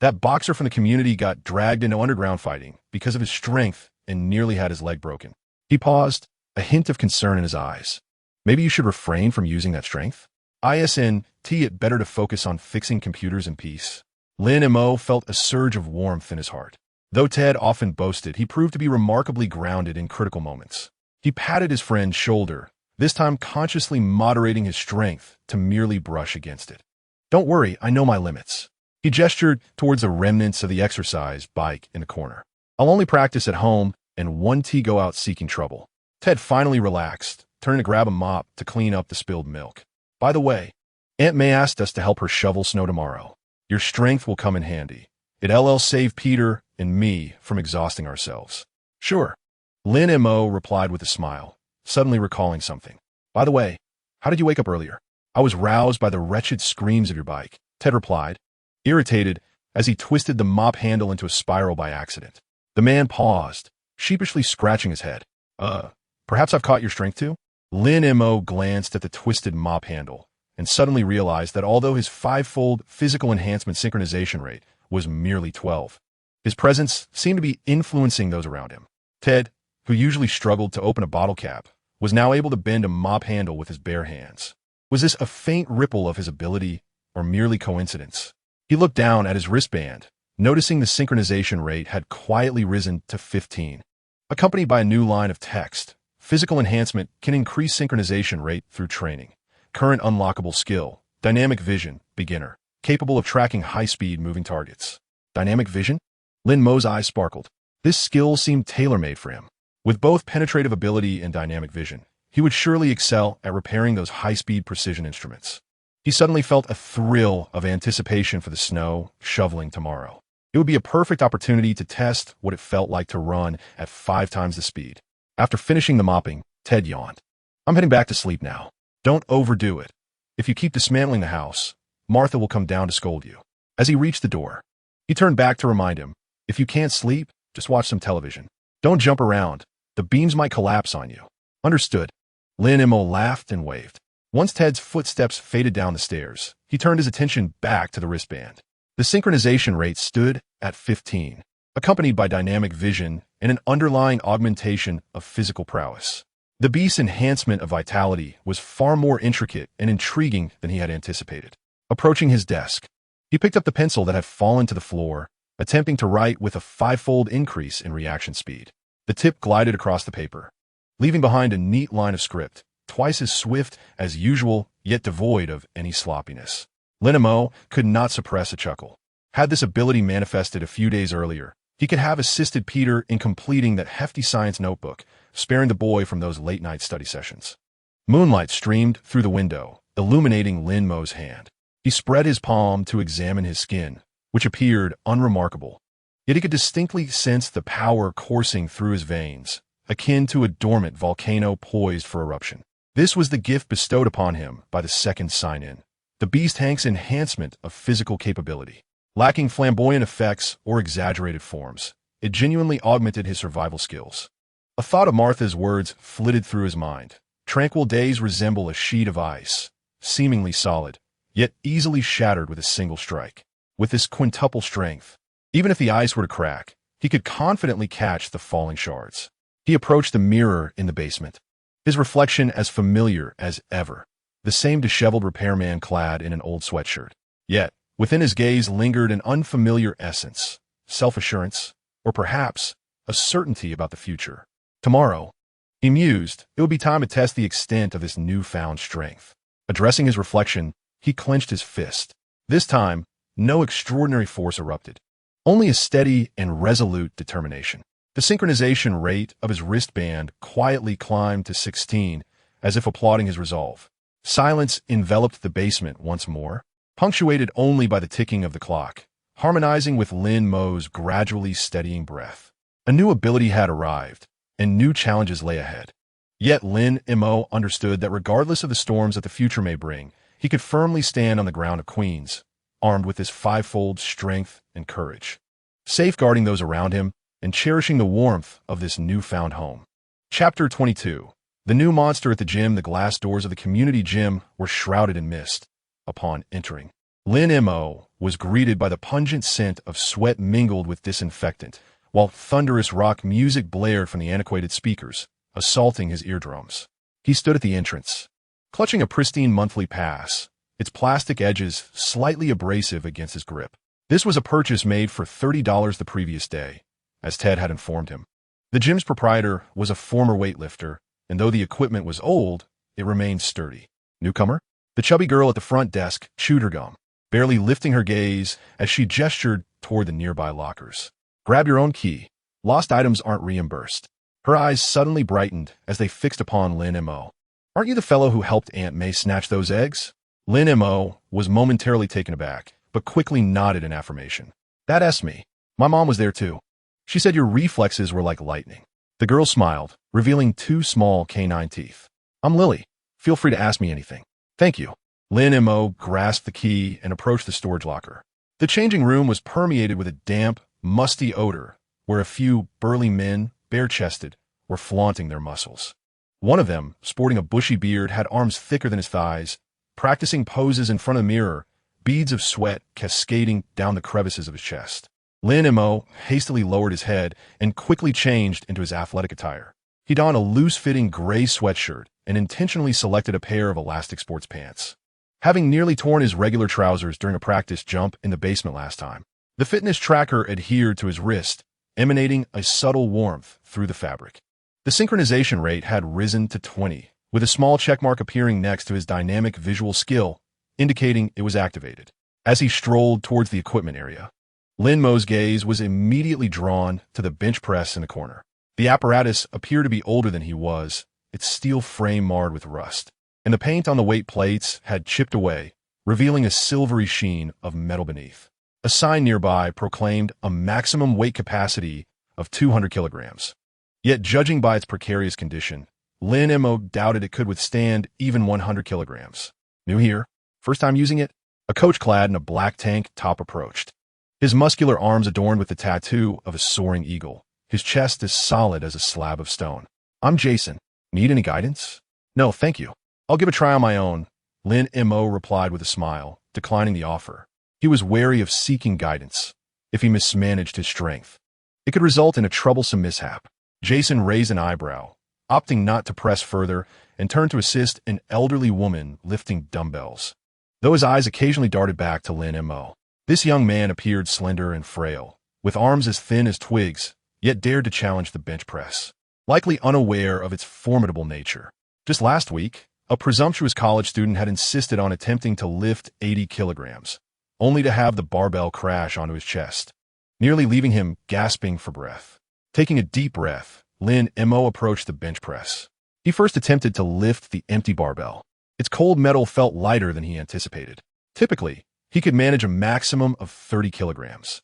that boxer from the community got dragged into underground fighting because of his strength and nearly had his leg broken." He paused, a hint of concern in his eyes. "Maybe you should refrain from using that strength? Isn't it better to focus on fixing computers in peace?" Lin Mo felt a surge of warmth in his heart. Though Ted often boasted, he proved to be remarkably grounded in critical moments. He patted his friend's shoulder, this time consciously moderating his strength to merely brush against it. "Don't worry, I know my limits." He gestured towards the remnants of the exercise bike in the corner. "I'll only practice at home and one T go out seeking trouble." Ted finally relaxed, turning to grab a mop to clean up the spilled milk. By the way, Aunt May asked us to help her shovel snow tomorrow. Your strength will come in handy. It'll save Peter and me from exhausting ourselves. Sure. Lin Mo replied with a smile, suddenly recalling something. By the way, how did you wake up earlier? I was roused by the wretched screams of your bike, Ted replied, irritated as he twisted the mop handle into a spiral by accident. The man paused, sheepishly scratching his head. Perhaps I've caught your strength too? Lin Mo glanced at the twisted mop handle and suddenly realized that although his five-fold physical enhancement synchronization rate was merely 12, his presence seemed to be influencing those around him. Ted, who usually struggled to open a bottle cap, was now able to bend a mop handle with his bare hands. Was this a faint ripple of his ability or merely coincidence? He looked down at his wristband, noticing the synchronization rate had quietly risen to 15. Accompanied by a new line of text, physical enhancement can increase synchronization rate through training. Current unlockable skill, dynamic vision, beginner, capable of tracking high-speed moving targets. Dynamic vision? Lin Mo's eyes sparkled. This skill seemed tailor-made for him. With both penetrative ability and dynamic vision, he would surely excel at repairing those high-speed precision instruments. He suddenly felt a thrill of anticipation for the snow shoveling tomorrow. It would be a perfect opportunity to test what it felt like to run at 5 times the speed. After finishing the mopping, Ted yawned. I'm heading back to sleep now. Don't overdo it. If you keep dismantling the house, Martha will come down to scold you. As he reached the door, he turned back to remind him, if you can't sleep, just watch some television. Don't jump around. The beams might collapse on you. Understood. Lin Mo laughed and waved. Once Ted's footsteps faded down the stairs, he turned his attention back to the wristband. The synchronization rate stood at 15, accompanied by dynamic vision and an underlying augmentation of physical prowess. The beast's enhancement of vitality was far more intricate and intriguing than he had anticipated. Approaching his desk, he picked up the pencil that had fallen to the floor, attempting to write with a 5-fold increase in reaction speed. The tip glided across the paper, leaving behind a neat line of script, twice as swift as usual, yet devoid of any sloppiness. Lin Mo could not suppress a chuckle. Had this ability manifested a few days earlier, he could have assisted Peter in completing that hefty science notebook, sparing the boy from those late-night study sessions. Moonlight streamed through the window, illuminating Lin Mo's hand. He spread his palm to examine his skin, which appeared unremarkable. Yet he could distinctly sense the power coursing through his veins, akin to a dormant volcano poised for eruption. This was the gift bestowed upon him by the second sign-in, the Beast Hank's enhancement of physical capability. Lacking flamboyant effects or exaggerated forms, it genuinely augmented his survival skills. A thought of Martha's words flitted through his mind. Tranquil days resemble a sheet of ice, seemingly solid, yet easily shattered with a single strike. With this quintuple strength, even if the ice were to crack, he could confidently catch the falling shards. He approached the mirror in the basement, his reflection as familiar as ever, the same disheveled repairman clad in an old sweatshirt. Yet, within his gaze lingered an unfamiliar essence, self-assurance, or perhaps a certainty about the future. Tomorrow, he mused, it would be time to test the extent of this newfound strength. Addressing his reflection, he clenched his fist. This time, no extraordinary force erupted, only a steady and resolute determination. The synchronization rate of his wristband quietly climbed to 16, as if applauding his resolve. Silence enveloped the basement once more, punctuated only by the ticking of the clock, harmonizing with Lin Mo's gradually steadying breath. A new ability had arrived, and new challenges lay ahead. Yet Lin Mo understood that regardless of the storms that the future may bring, he could firmly stand on the ground of Queens, armed with his 5-fold strength and courage, safeguarding those around him and cherishing the warmth of this newfound home. Chapter 22. The new monster at the gym. The glass doors of the community gym were shrouded in mist. Upon entering, Lin Mo was greeted by the pungent scent of sweat mingled with disinfectant, while thunderous rock music blared from the antiquated speakers, assaulting his eardrums. He stood at the entrance, clutching a pristine monthly pass, its plastic edges slightly abrasive against his grip. This was a purchase made for $30 the previous day, as Ted had informed him. The gym's proprietor was a former weightlifter, and though the equipment was old, it remained sturdy. Newcomer? The chubby girl at the front desk chewed her gum, barely lifting her gaze as she gestured toward the nearby lockers. Grab your own key. Lost items aren't reimbursed. Her eyes suddenly brightened as they fixed upon Lin Mo. "Aren't you the fellow who helped Aunt May snatch those eggs?" Lin Mo was momentarily taken aback, but quickly nodded in affirmation. "That's me. My mom was there too. She said your reflexes were like lightning." The girl smiled, revealing two small canine teeth. "I'm Lily. Feel free to ask me anything." "Thank you." Lin Mo grasped the key and approached the storage locker. The changing room was permeated with a damp, musty odor, where a few burly men, bare-chested, were flaunting their muscles. One of them, sporting a bushy beard, had arms thicker than his thighs, practicing poses in front of the mirror, beads of sweat cascading down the crevices of his chest. Lin Mo hastily lowered his head and quickly changed into his athletic attire. He donned a loose-fitting gray sweatshirt and intentionally selected a pair of elastic sports pants. Having nearly torn his regular trousers during a practice jump in the basement last time, the fitness tracker adhered to his wrist, emanating a subtle warmth through the fabric. The synchronization rate had risen to 20, with a small checkmark appearing next to his dynamic visual skill, indicating it was activated. As he strolled towards the equipment area, Lin Mo's gaze was immediately drawn to the bench press in the corner. The apparatus appeared to be older than he was, its steel frame marred with rust, and the paint on the weight plates had chipped away, revealing a silvery sheen of metal beneath. A sign nearby proclaimed a maximum weight capacity of 200 kilograms. Yet, judging by its precarious condition, Lin Mo doubted it could withstand even 100 kilograms. "New here? First time using it?" A coach clad in a black tank top approached. His muscular arms adorned with the tattoo of a soaring eagle. His chest as solid as a slab of stone. "I'm Jason. Need any guidance?" "No, thank you. I'll give a try on my own," Lin Mo replied with a smile, declining the offer. He was wary of seeking guidance. If he mismanaged his strength, it could result in a troublesome mishap. Jason raised an eyebrow, opting not to press further, and turned to assist an elderly woman lifting dumbbells. Though his eyes occasionally darted back to Lin Mo, this young man appeared slender and frail, with arms as thin as twigs, yet dared to challenge the bench press, likely unaware of its formidable nature. Just last week, a presumptuous college student had insisted on attempting to lift 80 kilograms, only to have the barbell crash onto his chest, nearly leaving him gasping for breath. Taking a deep breath, Lin Mo approached the bench press. He first attempted to lift the empty barbell. Its cold metal felt lighter than he anticipated. Typically, he could manage a maximum of 30 kilograms.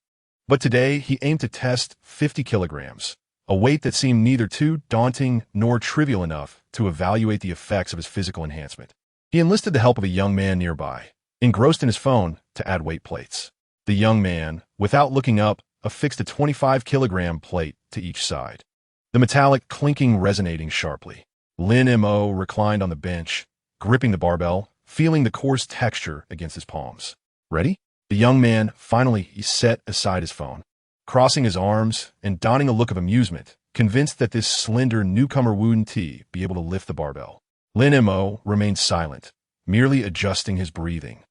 But today, he aimed to test 50 kilograms, a weight that seemed neither too daunting nor trivial enough to evaluate the effects of his physical enhancement. He enlisted the help of a young man nearby, engrossed in his phone, to add weight plates. The young man, without looking up, affixed a 25-kilogram plate to each side, the metallic clinking resonating sharply. Lin Mo reclined on the bench, gripping the barbell, feeling the coarse texture against his palms. "Ready?" The young man finally set aside his phone, crossing his arms and donning a look of amusement, convinced that this slender newcomer wouldn't be able to lift the barbell. Lin Mo remained silent, merely adjusting his breathing,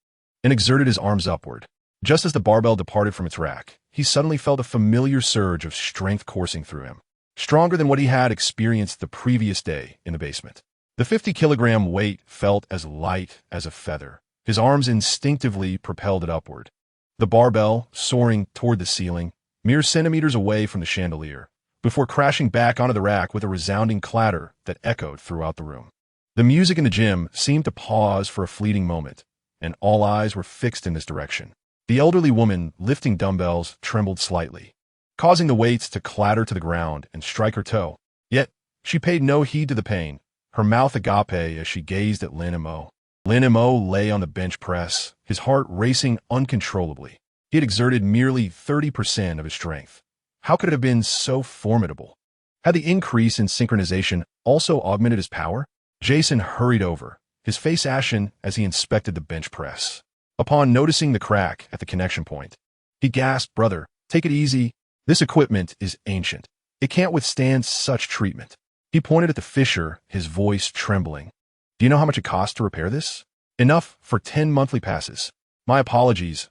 and exerted his arms upward. Just as the barbell departed from its rack, he suddenly felt a familiar surge of strength coursing through him, stronger than what he had experienced the previous day in the basement. The 50-kilogram weight felt as light as a feather. His arms instinctively propelled it upward, the barbell soaring toward the ceiling, mere centimeters away from the chandelier, before crashing back onto the rack with a resounding clatter that echoed throughout the room. The music in the gym seemed to pause for a fleeting moment, and all eyes were fixed in this direction. The elderly woman lifting dumbbells trembled slightly, causing the weights to clatter to the ground and strike her toe. Yet, she paid no heed to the pain, her mouth agape as she gazed at Lin Mo. Lin Mo lay on the bench press, his heart racing uncontrollably. He had exerted merely 30% of his strength. How could it have been so formidable? Had the increase in synchronization also augmented his power? Jason hurried over, his face ashen as he inspected the bench press. Upon noticing the crack at the connection point, he gasped, "Brother, take it easy. This equipment is ancient. It can't withstand such treatment." He pointed at the fissure, his voice trembling. "Do you know how much it costs to repair this?" "Enough for 10 monthly passes." My apologies.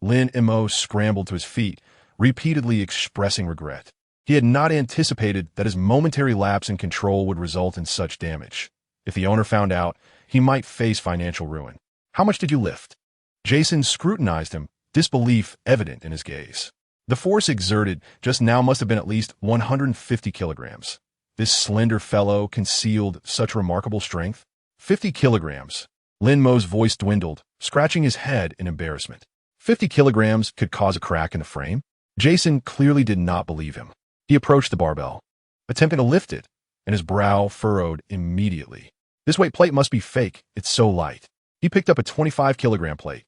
Lin Mo scrambled to his feet, repeatedly expressing regret. He had not anticipated that his momentary lapse in control would result in such damage. If the owner found out, he might face financial ruin. "How much did you lift?" Jason scrutinized him, disbelief evident in his gaze. The force exerted just now must have been at least 150 kilograms. This slender fellow concealed such remarkable strength. 50 kilograms. Lin Mo's voice dwindled, scratching his head in embarrassment. 50 kilograms could cause a crack in the frame? Jason clearly did not believe him. He approached the barbell, attempting to lift it, and his brow furrowed immediately. This weight plate must be fake, it's so light. He picked up a 25-kilogram plate,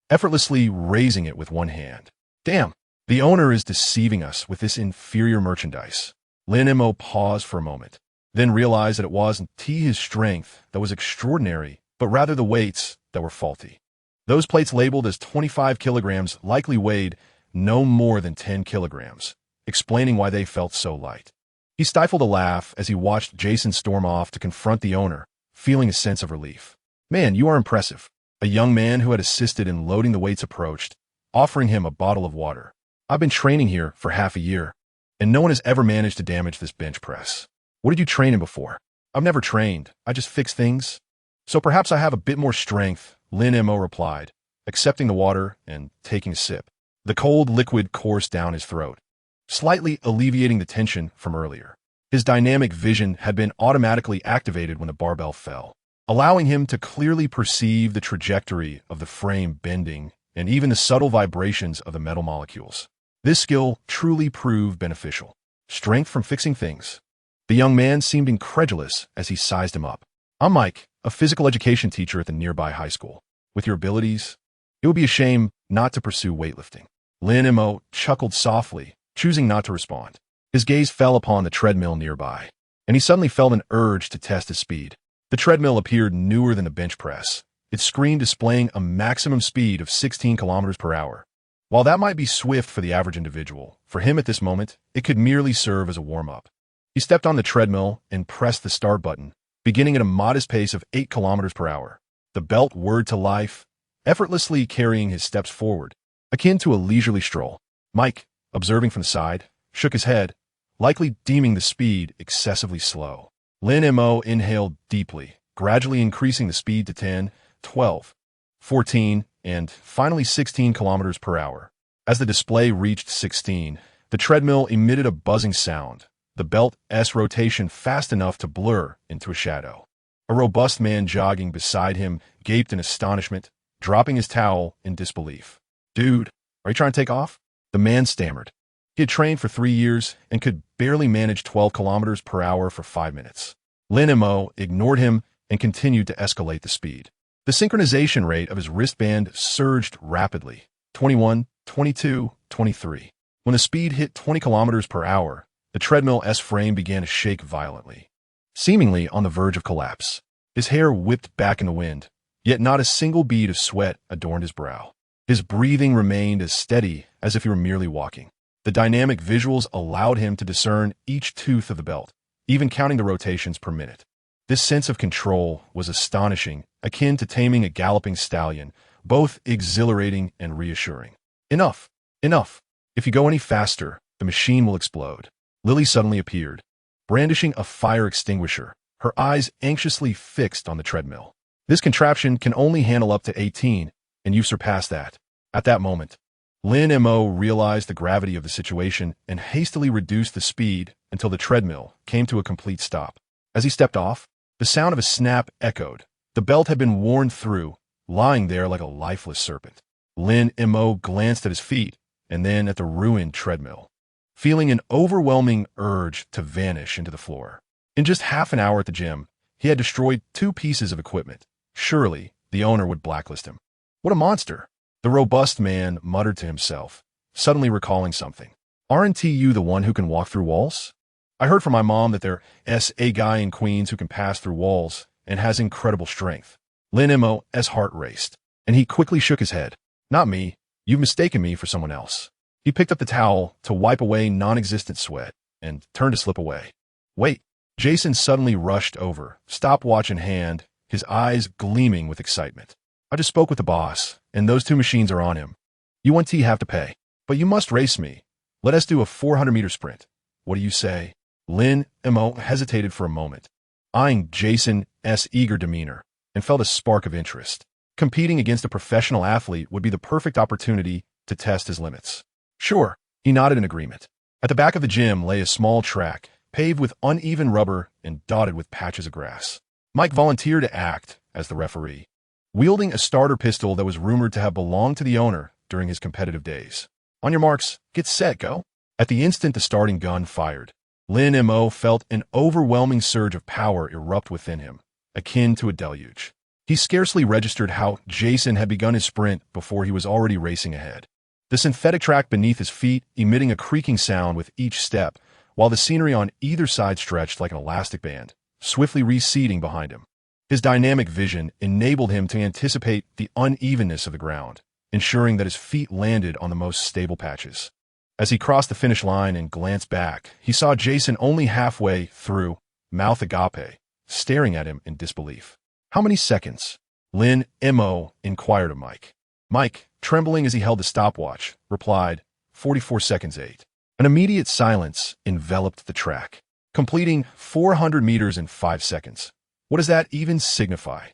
effortlessly raising it with one hand. Damn, the owner is deceiving us with this inferior merchandise. Lin Mo paused for a moment, then realized that it wasn't his strength that was extraordinary, but rather the weights that were faulty. Those plates labeled as 25 kilograms likely weighed no more than 10 kilograms, explaining why they felt so light. He stifled a laugh as he watched Jason storm off to confront the owner, feeling a sense of relief. Man, you are impressive. A young man who had assisted in loading the weights approached, offering him a bottle of water. I've been training here for half a year, and no one has ever managed to damage this bench press. What did you train in before? I've never trained. I just fix things. So perhaps I have a bit more strength, Lin Mo replied, accepting the water and taking a sip. The cold liquid coursed down his throat, slightly alleviating the tension from earlier. His dynamic vision had been automatically activated when the barbell fell, allowing him to clearly perceive the trajectory of the frame bending and even the subtle vibrations of the metal molecules. This skill truly proved beneficial. Strength from fixing things. The young man seemed incredulous as he sized him up. I'm Mike, a physical education teacher at the nearby high school. With your abilities, it would be a shame not to pursue weightlifting. Lin Mo chuckled softly, choosing not to respond. His gaze fell upon the treadmill nearby, and he suddenly felt an urge to test his speed. The treadmill appeared newer than the bench press, its screen displaying a maximum speed of 16 kilometers per hour. While that might be swift for the average individual, for him at this moment, it could merely serve as a warm-up. He stepped on the treadmill and pressed the start button, beginning at a modest pace of 8 kilometers per hour. The belt whirred to life, effortlessly carrying his steps forward, akin to a leisurely stroll. Mike, observing from the side, shook his head, likely deeming the speed excessively slow. Lin Mo inhaled deeply, gradually increasing the speed to 10, 12, 14, and finally 16 kilometers per hour. As the display reached 16, the treadmill emitted a buzzing sound, the belt's rotation fast enough to blur into a shadow. A robust man jogging beside him gaped in astonishment, dropping his towel in disbelief. Dude, are you trying to take off? The man stammered. He had trained for 3 years and could barely manage 12 kilometers per hour for 5 minutes. Lin Mo ignored him and continued to escalate the speed. The synchronization rate of his wristband surged rapidly. 21, 22, 23. When the speed hit 20 kilometers per hour, the treadmill's frame began to shake violently, seemingly on the verge of collapse. His hair whipped back in the wind, yet not a single bead of sweat adorned his brow. His breathing remained as steady as if he were merely walking. The dynamic visuals allowed him to discern each tooth of the belt, even counting the rotations per minute. This sense of control was astonishing, akin to taming a galloping stallion, both exhilarating and reassuring. Enough! Enough! If you go any faster, the machine will explode. Lily suddenly appeared, brandishing a fire extinguisher, her eyes anxiously fixed on the treadmill. This contraption can only handle up to 18, and you've surpassed that. At that moment, Lin Mo realized the gravity of the situation and hastily reduced the speed until the treadmill came to a complete stop. As he stepped off, the sound of a snap echoed. The belt had been worn through, lying there like a lifeless serpent. Lin Mo glanced at his feet and then at the ruined treadmill, feeling an overwhelming urge to vanish into the floor. In just half an hour at the gym, he had destroyed 2 pieces of equipment. Surely, the owner would blacklist him. What a monster! The robust man muttered to himself, suddenly recalling something. Aren't you the one who can walk through walls? I heard from my mom that there's a guy in Queens who can pass through walls and has incredible strength. Lin Mo's heart raced, and he quickly shook his head. Not me. You've mistaken me for someone else. He picked up the towel to wipe away non-existent sweat and turned to slip away. Wait. Jason suddenly rushed over, stopwatch in hand, his eyes gleaming with excitement. I just spoke with the boss, and those 2 machines are on him. You want to have to pay, but you must race me. Let us do a 400-meter sprint. What do you say? Lin Mo hesitated for a moment, eyeing Jason's eager demeanor, and felt a spark of interest. Competing against a professional athlete would be the perfect opportunity to test his limits. Sure, He nodded in agreement. At the back of the gym lay a small track, paved with uneven rubber and dotted with patches of grass. Mike volunteered to act as the referee, wielding a starter pistol that was rumored to have belonged to the owner during his competitive days. On your marks, get set, go. At the instant the starting gun fired, Lin Mo felt an overwhelming surge of power erupt within him, akin to a deluge. He scarcely registered how Jason had begun his sprint before he was already racing ahead. The synthetic track beneath his feet emitting a creaking sound with each step, while the scenery on either side stretched like an elastic band, swiftly receding behind him. His dynamic vision enabled him to anticipate the unevenness of the ground, ensuring that his feet landed on the most stable patches. As he crossed the finish line and glanced back, he saw Jason only halfway through, mouth agape, staring at him in disbelief. How many seconds? Lin Mo inquired of Mike. Mike, trembling as he held the stopwatch, replied, 44 seconds 8. An immediate silence enveloped the track, completing 400 meters in 5 seconds. What does that even signify?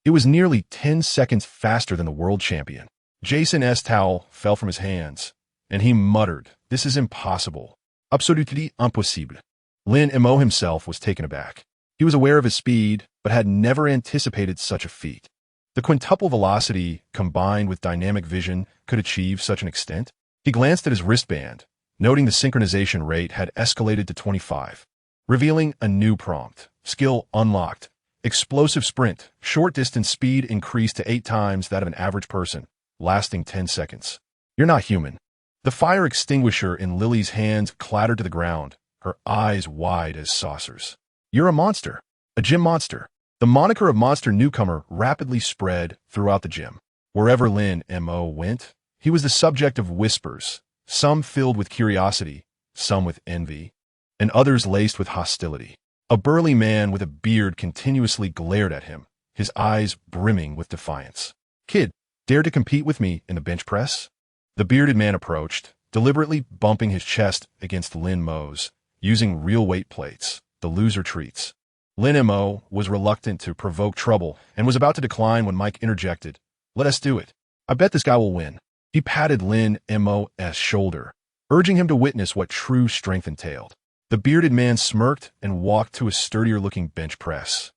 It was nearly 10 seconds faster than the world champion. Jason's towel fell from his hands, and he muttered, "This is impossible. Absolutely impossible." Lin Mo himself was taken aback. He was aware of his speed, but had never anticipated such a feat. The quintuple velocity, combined with dynamic vision, could achieve such an extent. He glanced at his wristband, noting the synchronization rate had escalated to 25, revealing a new prompt. Skill unlocked. Explosive sprint. Short distance speed increased to 8 times that of an average person, lasting 10 seconds. You're not human. The fire extinguisher in Lily's hands clattered to the ground, her eyes wide as saucers. You're a monster. A gym monster. The moniker of monster newcomer rapidly spread throughout the gym. Wherever Lin Mo went, he was the subject of whispers, some filled with curiosity, some with envy, and others laced with hostility. A burly man with a beard continuously glared at him, his eyes brimming with defiance. Kid, dare to compete with me in the bench press? The bearded man approached, deliberately bumping his chest against Lin Mo's, using real weight plates, the loser treats. Lin Mo was reluctant to provoke trouble and was about to decline when Mike interjected. Let us do it. I bet this guy will win. He patted Lin Mo's shoulder, urging him to witness what true strength entailed. The bearded man smirked and walked to a sturdier-looking bench press,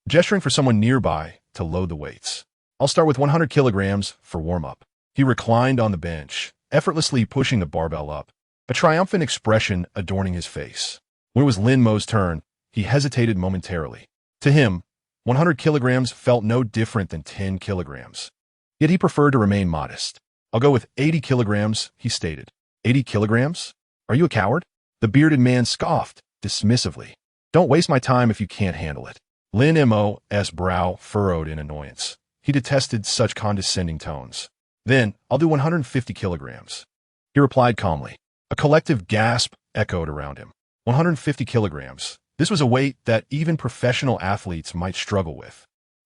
gesturing for someone nearby to load the weights. I'll start with 100 kilograms for warm-up. He reclined on the bench, effortlessly pushing the barbell up, a triumphant expression adorning his face. When it was Lin Mo's turn, he hesitated momentarily. To him, 100 kilograms felt no different than 10 kilograms. Yet he preferred to remain modest. I'll go with 80 kilograms, he stated. 80 kilograms? Are you a coward? The bearded man scoffed, dismissively. Don't waste my time if you can't handle it. Lin Mo's brow furrowed in annoyance. He detested such condescending tones. Then, I'll do 150 kilograms. He replied calmly. A collective gasp echoed around him. 150 kilograms. This was a weight that even professional athletes might struggle with.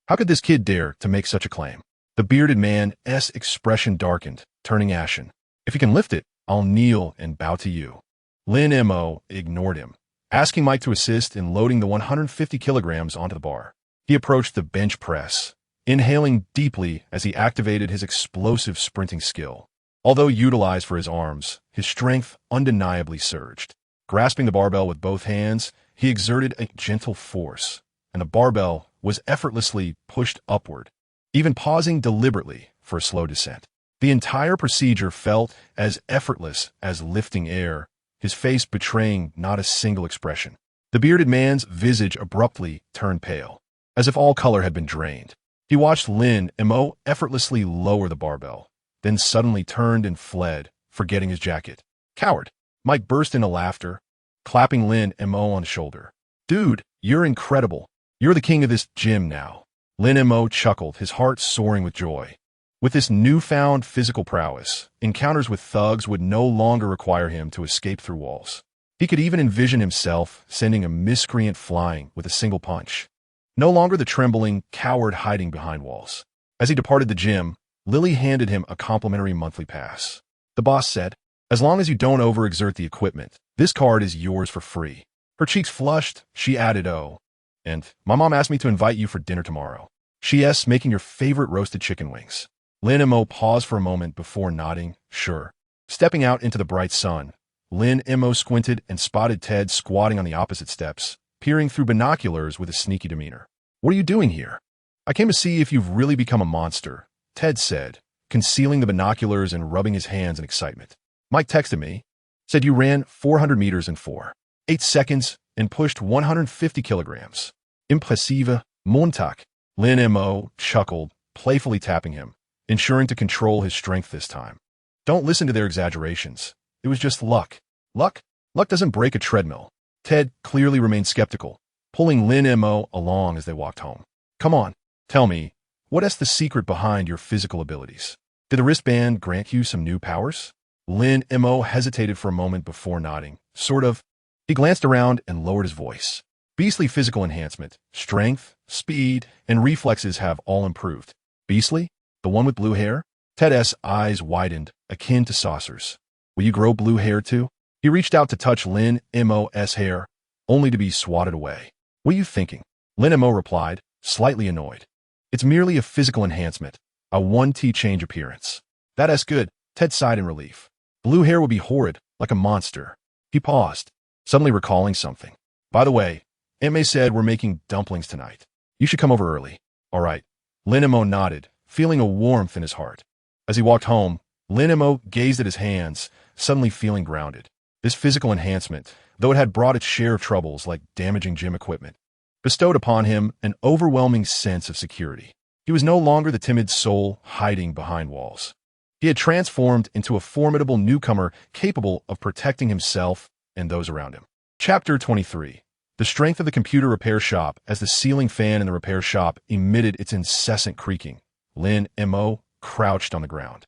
How could this kid dare to make such a claim? The bearded man's expression darkened, turning ashen. If you can lift it, I'll kneel and bow to you. Lin Mo ignored him, asking Mike to assist in loading the 150 kilograms onto the bar. He approached the bench press, inhaling deeply as he activated his explosive sprinting skill. Although utilized for his arms, his strength undeniably surged. Grasping the barbell with both hands, he exerted a gentle force, and the barbell was effortlessly pushed upward, even pausing deliberately for a slow descent. The entire procedure felt as effortless as lifting air, his face betraying not a single expression. The bearded man's visage abruptly turned pale, as if all color had been drained. He watched Lin Mo effortlessly lower the barbell, then suddenly turned and fled, forgetting his jacket. Coward! Mike burst into laughter, clapping Lin Mo on the shoulder. Dude, you're incredible. You're the king of this gym now. Lin Mo chuckled, his heart soaring with joy. With this newfound physical prowess, encounters with thugs would no longer require him to escape through walls. He could even envision himself sending a miscreant flying with a single punch. No longer the trembling coward hiding behind walls. As he departed the gym, Lily handed him a complimentary monthly pass. The boss said, as long as you don't overexert the equipment, this card is yours for free. Her cheeks flushed, she added, oh, and my mom asked me to invite you for dinner tomorrow. She's making your favorite roasted chicken wings. Lin Mo paused for a moment before nodding, sure. Stepping out into the bright sun, Lin Mo squinted and spotted Ted squatting on the opposite steps, peering through binoculars with a sneaky demeanor. "What are you doing here?" "I came to see if you've really become a monster," Ted said, concealing the binoculars and rubbing his hands in excitement. "Mike texted me, said you ran 400 meters in 4.8 seconds and pushed 150 kilograms. Impressive, Montag." Lin Mo chuckled, playfully tapping him, ensuring to control his strength this time. "Don't listen to their exaggerations. It was just luck." "Luck? Luck doesn't break a treadmill." Ted clearly remained skeptical, pulling Lin Mo along as they walked home. "Come on, tell me, what's the secret behind your physical abilities? Did the wristband grant you some new powers?" Lin Mo hesitated for a moment before nodding. "Sort of." He glanced around and lowered his voice. "Beastly physical enhancement, strength, speed, and reflexes have all improved." "Beastly? The one with blue hair?" Ted's eyes widened, akin to saucers. "Will you grow blue hair too?" He reached out to touch Lin Mo's hair, only to be swatted away. "What are you thinking?" Lin Mo replied, slightly annoyed. "It's merely a physical enhancement, a 1T change appearance." "That's good," Ted sighed in relief. "Blue hair would be horrid, like a monster." He paused, suddenly recalling something. "By the way, Aunt May said we're making dumplings tonight. You should come over early." "All right." Lin Mo nodded, feeling a warmth in his heart. As he walked home, Lin Mo gazed at his hands, suddenly feeling grounded. This physical enhancement, though it had brought its share of troubles like damaging gym equipment, bestowed upon him an overwhelming sense of security. He was no longer the timid soul hiding behind walls. He had transformed into a formidable newcomer capable of protecting himself and those around him. Chapter 23. The strength of the computer repair shop. As the ceiling fan in the repair shop emitted its incessant creaking, Lin Mo crouched on the ground,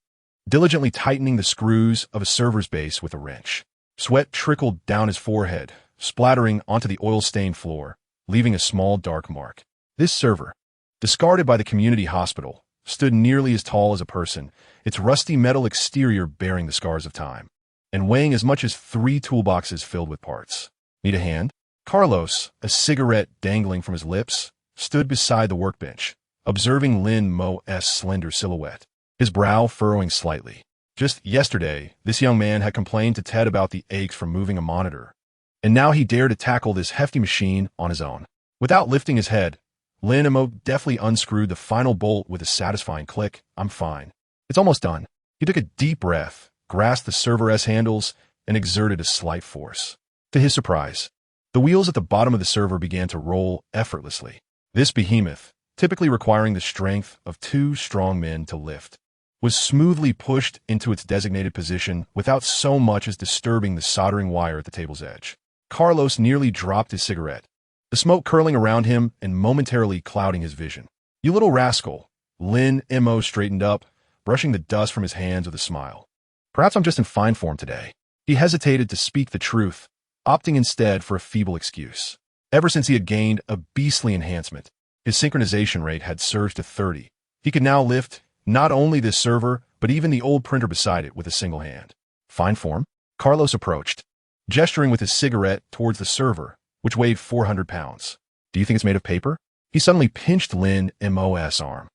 diligently tightening the screws of a server's base with a wrench. Sweat trickled down his forehead, splattering onto the oil-stained floor, leaving a small dark mark. This server, discarded by the community hospital, stood nearly as tall as a person, its rusty metal exterior bearing the scars of time, and weighing as much as 3 toolboxes filled with parts. "Need a hand?" Carlos, a cigarette dangling from his lips, stood beside the workbench, observing Lin Mo's slender silhouette, his brow furrowing slightly. Just yesterday, this young man had complained to Ted about the aches from moving a monitor, and now he dared to tackle this hefty machine on his own. Without lifting his head, Lin Mo deftly unscrewed the final bolt with a satisfying click. "I'm fine. It's almost done." He took a deep breath, grasped the server's handles, and exerted a slight force. To his surprise, the wheels at the bottom of the server began to roll effortlessly. This behemoth, typically requiring the strength of 2 strong men to lift, was smoothly pushed into its designated position without so much as disturbing the soldering wire at the table's edge. Carlos nearly dropped his cigarette, the smoke curling around him and momentarily clouding his vision. "You little rascal." Lin Mo straightened up, brushing the dust from his hands with a smile. "Perhaps I'm just in fine form today." He hesitated to speak the truth, opting instead for a feeble excuse. Ever since he had gained a beastly enhancement, his synchronization rate had surged to 30. He could now lift not only this server, but even the old printer beside it with a single hand. "Fine form?" Carlos approached, gesturing with his cigarette towards the server, which weighed 400 pounds. "Do you think it's made of paper?" He suddenly pinched Lin Mo's arm.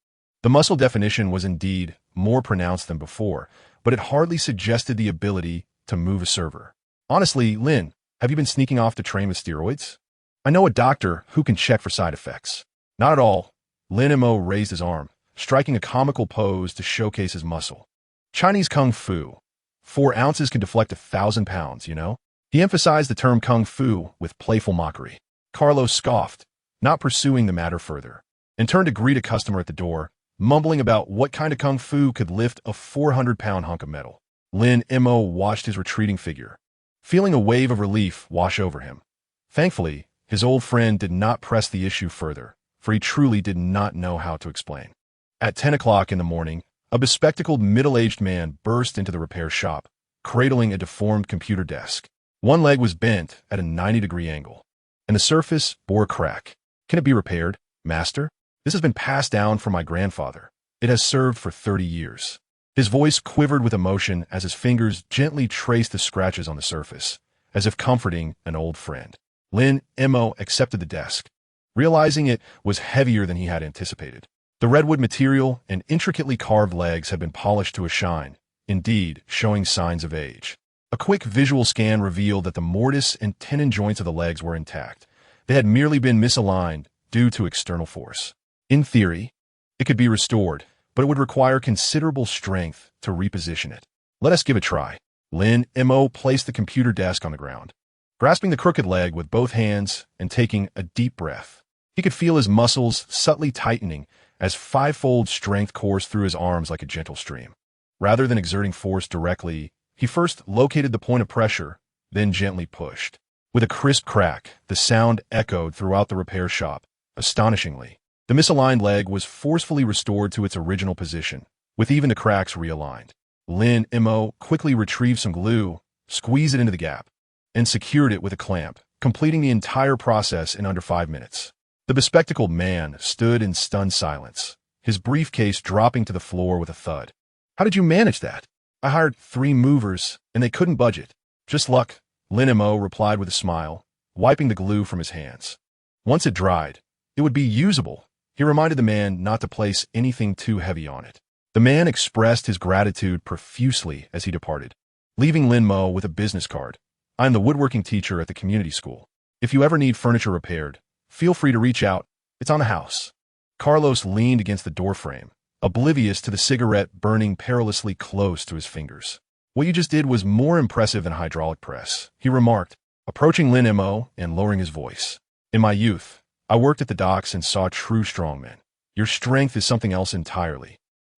The muscle definition was indeed more pronounced than before, but it hardly suggested the ability to move a server. "Honestly, Lin, have you been sneaking off to train with steroids? I know a doctor who can check for side effects." "Not at all." Lin Mo raised his arm, striking a comical pose to showcase his muscle. "Chinese Kung Fu. 4 ounces can deflect 1,000 pounds, you know?" He emphasized the term Kung Fu with playful mockery. Carlos scoffed, not pursuing the matter further, and turned to greet a customer at the door, mumbling about what kind of Kung Fu could lift a 400-pound hunk of metal. Lin Mo watched his retreating figure, feeling a wave of relief wash over him. Thankfully, his old friend did not press the issue further, for he truly did not know how to explain. At 10 o'clock in the morning, a bespectacled middle-aged man burst into the repair shop, cradling a deformed computer desk. One leg was bent at a 90-degree angle, and the surface bore a crack. "Can it be repaired, master? This has been passed down from my grandfather. It has served for 30 years. His voice quivered with emotion as his fingers gently traced the scratches on the surface, as if comforting an old friend. Lin Mo accepted the desk, realizing it was heavier than he had anticipated. The redwood material and intricately carved legs had been polished to a shine, indeed showing signs of age. A quick visual scan revealed that the mortise and tendon joints of the legs were intact. They had merely been misaligned due to external force. In theory, it could be restored, but it would require considerable strength to reposition it. Let us give it a try. Lin Mo placed the computer desk on the ground, grasping the crooked leg with both hands and taking a deep breath. He could feel his muscles subtly tightening as fivefold strength coursed through his arms like a gentle stream. Rather than exerting force directly, he first located the point of pressure, then gently pushed. With a crisp crack, the sound echoed throughout the repair shop. Astonishingly, the misaligned leg was forcefully restored to its original position, with even the cracks realigned. Lin Mo quickly retrieved some glue, squeezed it into the gap, and secured it with a clamp, completing the entire process in under 5 minutes. The bespectacled man stood in stunned silence, his briefcase dropping to the floor with a thud. How did you manage that? I hired 3 movers, and they couldn't budget. Just luck, Lin Mo replied with a smile, wiping the glue from his hands. Once it dried, it would be usable. He reminded the man not to place anything too heavy on it. The man expressed his gratitude profusely as he departed, leaving Lin Mo with a business card. I'm the woodworking teacher at the community school. If you ever need furniture repaired, feel free to reach out. It's on the house. Carlos leaned against the doorframe, oblivious to the cigarette burning perilously close to his fingers. What you just did was more impressive than a hydraulic press, he remarked, approaching Lin Mo and lowering his voice. In my youth, I worked at the docks and saw true strongmen. Your strength is something else entirely.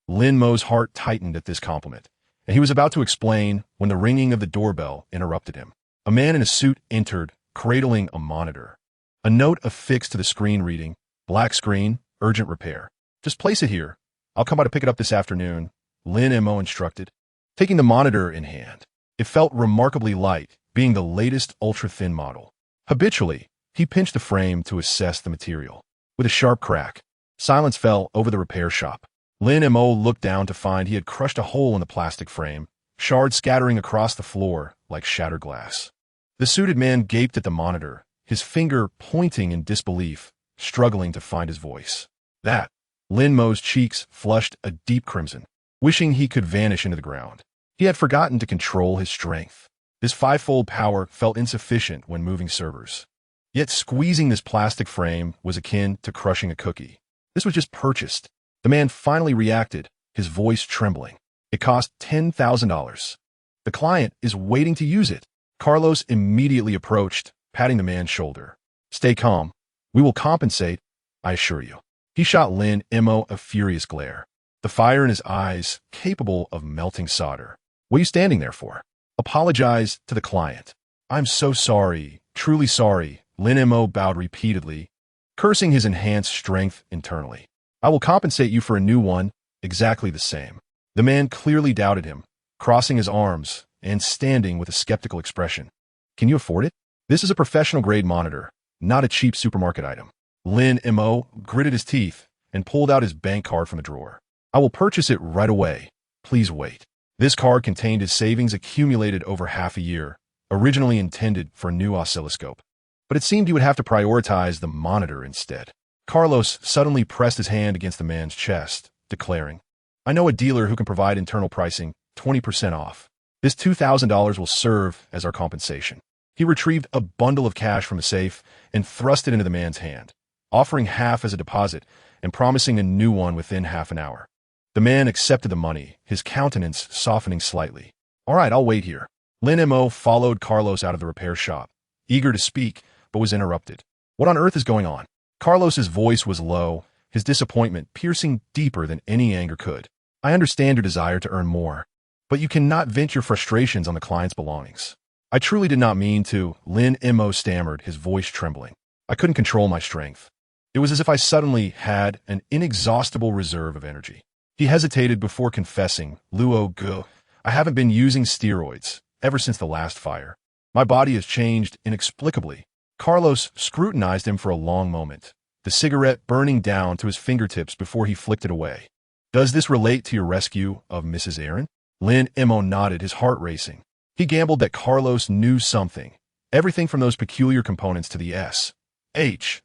Lin Mo's heart tightened at this compliment, and he was about to explain when the ringing of the doorbell interrupted him. A man in a suit entered, cradling a monitor. A note affixed to the screen reading, "Black screen, urgent repair. Just place it here. I'll come by to pick it up this afternoon," Lin Mo instructed. Taking the monitor in hand, it felt remarkably light, being the latest ultra-thin model. Habitually, he pinched the frame to assess the material. With a sharp crack, silence fell over the repair shop. Lin Mo looked down to find he had crushed a hole in the plastic frame, shards scattering across the floor like shattered glass. The suited man gaped at the monitor, his finger pointing in disbelief, struggling to find his voice. That, Lin Mo's cheeks flushed a deep crimson, wishing he could vanish into the ground. He had forgotten to control his strength. This fivefold power felt insufficient when moving servers. Yet squeezing this plastic frame was akin to crushing a cookie. This was just purchased. The man finally reacted, his voice trembling. It cost $10,000. The client is waiting to use it. Carlos immediately approached, patting the man's shoulder. Stay calm. We will compensate, I assure you. He shot Lin Mo a furious glare, the fire in his eyes capable of melting solder. What are you standing there for? Apologize to the client. I'm so sorry, truly sorry, Lin Mo bowed repeatedly, cursing his enhanced strength internally. I will compensate you for a new one, exactly the same. The man clearly doubted him, crossing his arms and standing with a skeptical expression. Can you afford it? This is a professional-grade monitor, not a cheap supermarket item. Lin Mo gritted his teeth and pulled out his bank card from the drawer. I will purchase it right away. Please wait. This card contained his savings accumulated over half a year, originally intended for a new oscilloscope. But it seemed he would have to prioritize the monitor instead. Carlos suddenly pressed his hand against the man's chest, declaring, I know a dealer who can provide internal pricing, 20% off. This $2,000 will serve as our compensation. He retrieved a bundle of cash from the safe and thrust it into the man's hand, offering half as a deposit and promising a new one within half an hour. The man accepted the money, his countenance softening slightly. All right, I'll wait here. Lin Mo followed Carlos out of the repair shop, eager to speak, but was interrupted. What on earth is going on? Carlos's voice was low, his disappointment piercing deeper than any anger could. I understand your desire to earn more, but you cannot vent your frustrations on the client's belongings. I truly did not mean to, Lin Mo stammered, his voice trembling. I couldn't control my strength. It was as if I suddenly had an inexhaustible reserve of energy. He hesitated before confessing, Luo Gu, I haven't been using steroids ever since the last fire. My body has changed inexplicably. Carlos scrutinized him for a long moment, the cigarette burning down to his fingertips before he flicked it away. Does this relate to your rescue of Mrs. Aaron? Lin Mo nodded, his heart racing. He gambled that Carlos knew something, everything from those peculiar components to the S-H-I-E-L-D,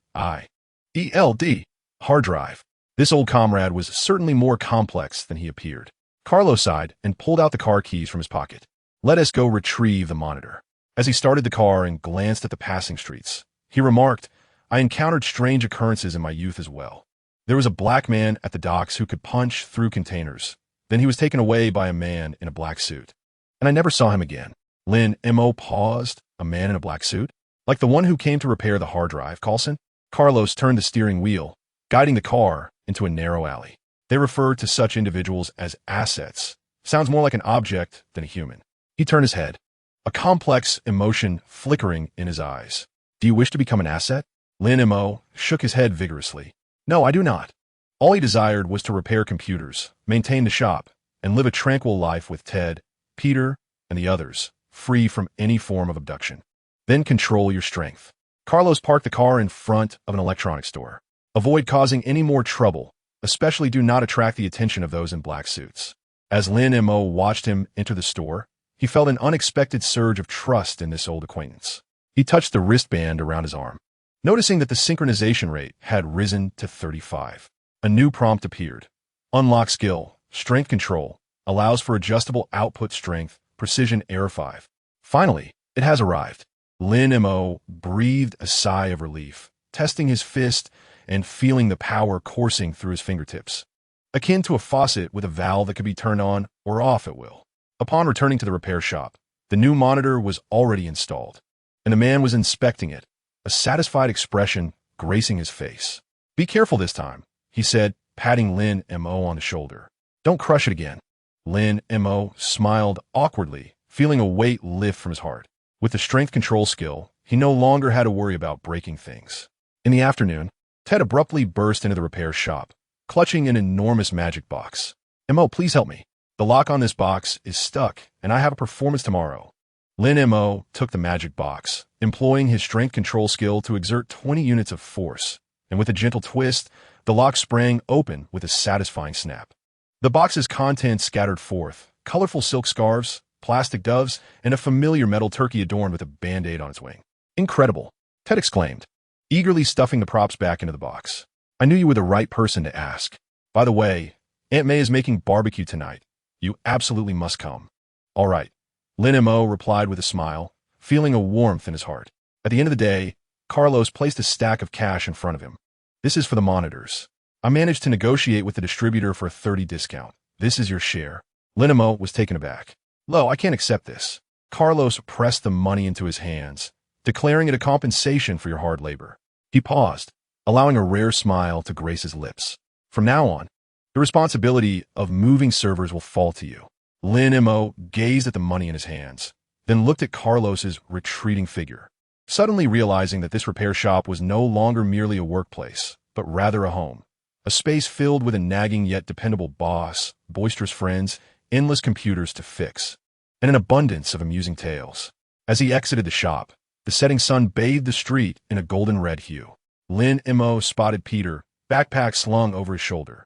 hard drive. This old comrade was certainly more complex than he appeared. Carlos sighed and pulled out the car keys from his pocket. Let us go retrieve the monitor. As he started the car and glanced at the passing streets, he remarked, I encountered strange occurrences in my youth as well. There was a black man at the docks who could punch through containers. Then he was taken away by a man in a black suit. And I never saw him again. Lin Mo paused. A man in a black suit? Like the one who came to repair the hard drive, Carlson? Carlos turned the steering wheel, guiding the car into a narrow alley. They referred to such individuals as assets. Sounds more like an object than a human. He turned his head, a complex emotion flickering in his eyes. Do you wish to become an asset? Lin Mo shook his head vigorously. No, I do not. All he desired was to repair computers, maintain the shop, and live a tranquil life with Ted, Peter, and the others, free from any form of abduction. Then control your strength. Carlos parked the car in front of an electronics store. Avoid causing any more trouble, especially do not attract the attention of those in black suits. As Lin Mo watched him enter the store, he felt an unexpected surge of trust in this old acquaintance. He touched the wristband around his arm, noticing that the synchronization rate had risen to 35. A new prompt appeared. Unlock skill, strength control, allows for adjustable output strength, precision air 5. Finally, it has arrived. Lin Mo breathed a sigh of relief, testing his fist and feeling the power coursing through his fingertips, akin to a faucet with a valve that could be turned on or off at will. Upon returning to the repair shop, the new monitor was already installed, and the man was inspecting it, a satisfied expression gracing his face. Be careful this time, he said, patting Lin Mo on the shoulder. Don't crush it again. Lin Mo smiled awkwardly, feeling a weight lift from his heart. With the strength control skill, he no longer had to worry about breaking things. In the afternoon, Ted abruptly burst into the repair shop, clutching an enormous magic box. Mo, please help me. The lock on this box is stuck, and I have a performance tomorrow. Lin Mo took the magic box, employing his strength control skill to exert 20 units of force, and with a gentle twist, the lock sprang open with a satisfying snap. The box's contents scattered forth, colorful silk scarves, plastic doves, and a familiar metal turkey adorned with a band-aid on its wing. Incredible, Ted exclaimed, eagerly stuffing the props back into the box. I knew you were the right person to ask. By the way, Aunt May is making barbecue tonight. You absolutely must come. All right, Lin Mo replied with a smile, feeling a warmth in his heart. At the end of the day, Carlos placed a stack of cash in front of him. This is for the monitors. I managed to negotiate with the distributor for a 30% discount. This is your share. Lin Mo was taken aback. Lo, I can't accept this. Carlos pressed the money into his hands, declaring it a compensation for your hard labor. He paused, allowing a rare smile to grace his lips. From now on, the responsibility of moving servers will fall to you. Lin Mo gazed at the money in his hands, then looked at Carlos's retreating figure, suddenly realizing that this repair shop was no longer merely a workplace, but rather a home. A space filled with a nagging yet dependable boss, boisterous friends, endless computers to fix, and an abundance of amusing tales. As he exited the shop, the setting sun bathed the street in a golden-red hue. Lin Mo spotted Peter, backpack slung over his shoulder,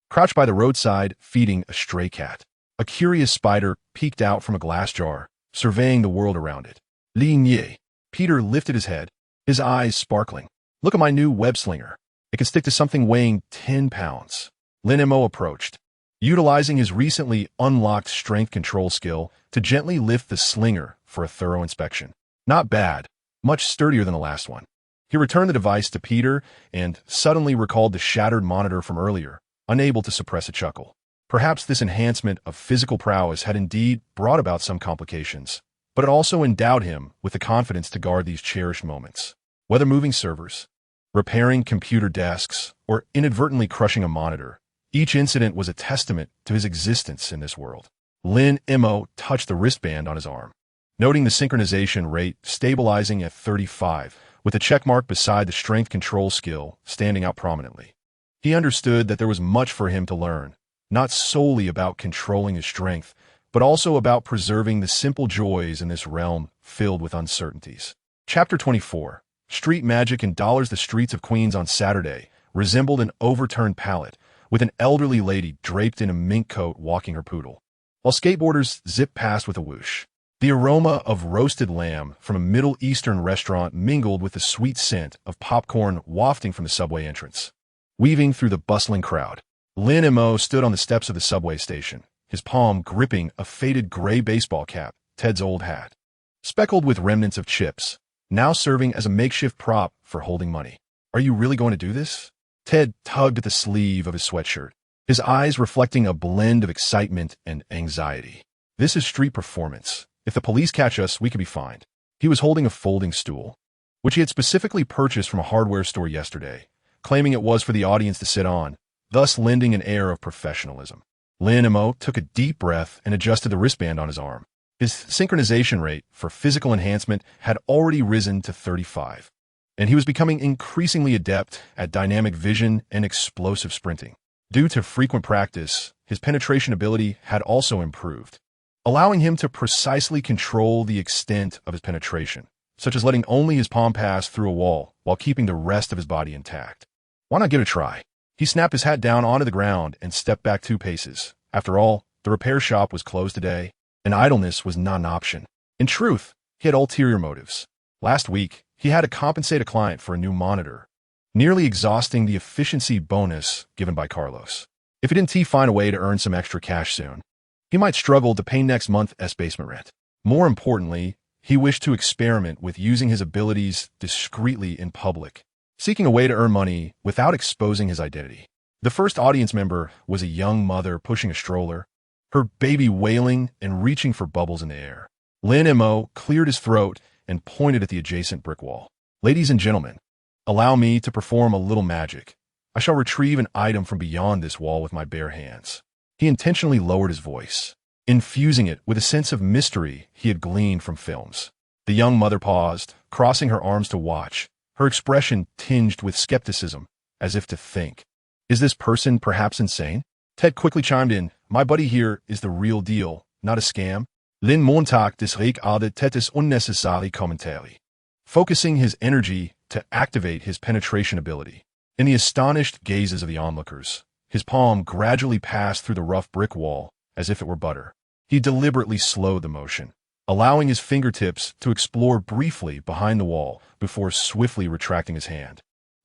crouched by the roadside feeding a stray cat. A curious spider peeked out from a glass jar, surveying the world around it. Lin Ye. Peter lifted his head, his eyes sparkling. Look at my new web slinger. It can stick to something weighing 10 pounds. Lin Mo approached, utilizing his recently unlocked strength control skill to gently lift the slinger for a thorough inspection. Not bad, much sturdier than the last one. He returned the device to Peter and suddenly recalled the shattered monitor from earlier, unable to suppress a chuckle. Perhaps this enhancement of physical prowess had indeed brought about some complications, but it also endowed him with the confidence to guard these cherished moments. Whether moving servers, repairing computer desks, or inadvertently crushing a monitor, each incident was a testament to his existence in this world. Lin Mo touched the wristband on his arm, noting the synchronization rate stabilizing at 35, with a checkmark beside the strength control skill standing out prominently. He understood that there was much for him to learn, not solely about controlling his strength, but also about preserving the simple joys in this realm filled with uncertainties. Chapter 24. Street Magic in Dollars. The streets of Queens on Saturday resembled an overturned pallet, with an elderly lady draped in a mink coat walking her poodle, while skateboarders zipped past with a whoosh. The aroma of roasted lamb from a Middle Eastern restaurant mingled with the sweet scent of popcorn wafting from the subway entrance. Weaving through the bustling crowd, Lin Mo stood on the steps of the subway station, his palm gripping a faded gray baseball cap Ted's old hat, speckled with remnants of chips, now serving as a makeshift prop for holding money. "Are you really going to do this?" Ted tugged at the sleeve of his sweatshirt, his eyes reflecting a blend of excitement and anxiety. "This is street performance. If the police catch us, we could be fined." He was holding a folding stool, which he had specifically purchased from a hardware store yesterday, claiming it was for the audience to sit on, thus lending an air of professionalism. Lin Mo took a deep breath and adjusted the wristband on his arm. His synchronization rate for physical enhancement had already risen to 35, and he was becoming increasingly adept at dynamic vision and explosive sprinting. Due to frequent practice, his penetration ability had also improved, allowing him to precisely control the extent of his penetration, such as letting only his palm pass through a wall while keeping the rest of his body intact. Why not give it a try? He snapped his hat down onto the ground and stepped back 2 paces. After all, the repair shop was closed today, and idleness was not an option. In truth, he had ulterior motives. Last week, he had to compensate a client for a new monitor, nearly exhausting the efficiency bonus given by Carlos. If he didn't find a way to earn some extra cash soon, he might struggle to pay next month's basement rent. More importantly, he wished to experiment with using his abilities discreetly in public, seeking a way to earn money without exposing his identity. The first audience member was a young mother pushing a stroller, her baby wailing and reaching for bubbles in the air. Lin Mo cleared his throat and pointed at the adjacent brick wall. "Ladies and gentlemen, allow me to perform a little magic. I shall retrieve an item from beyond this wall with my bare hands." He intentionally lowered his voice, infusing it with a sense of mystery he had gleaned from films. The young mother paused, crossing her arms to watch, her expression tinged with skepticism, as if to think, "Is this person perhaps insane?" Ted quickly chimed in, "My buddy here is the real deal, not a scam." Lin Montag disregarded Ted's unnecessary commentary, focusing his energy to activate his penetration ability. In the astonished gazes of the onlookers, his palm gradually passed through the rough brick wall as if it were butter. He deliberately slowed the motion, allowing his fingertips to explore briefly behind the wall before swiftly retracting his hand,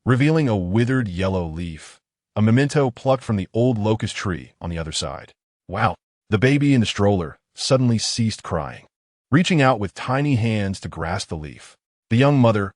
revealing a withered yellow leaf, a memento plucked from the old locust tree on the other side. Wow! The baby in the stroller suddenly ceased crying, reaching out with tiny hands to grasp the leaf. The young mother's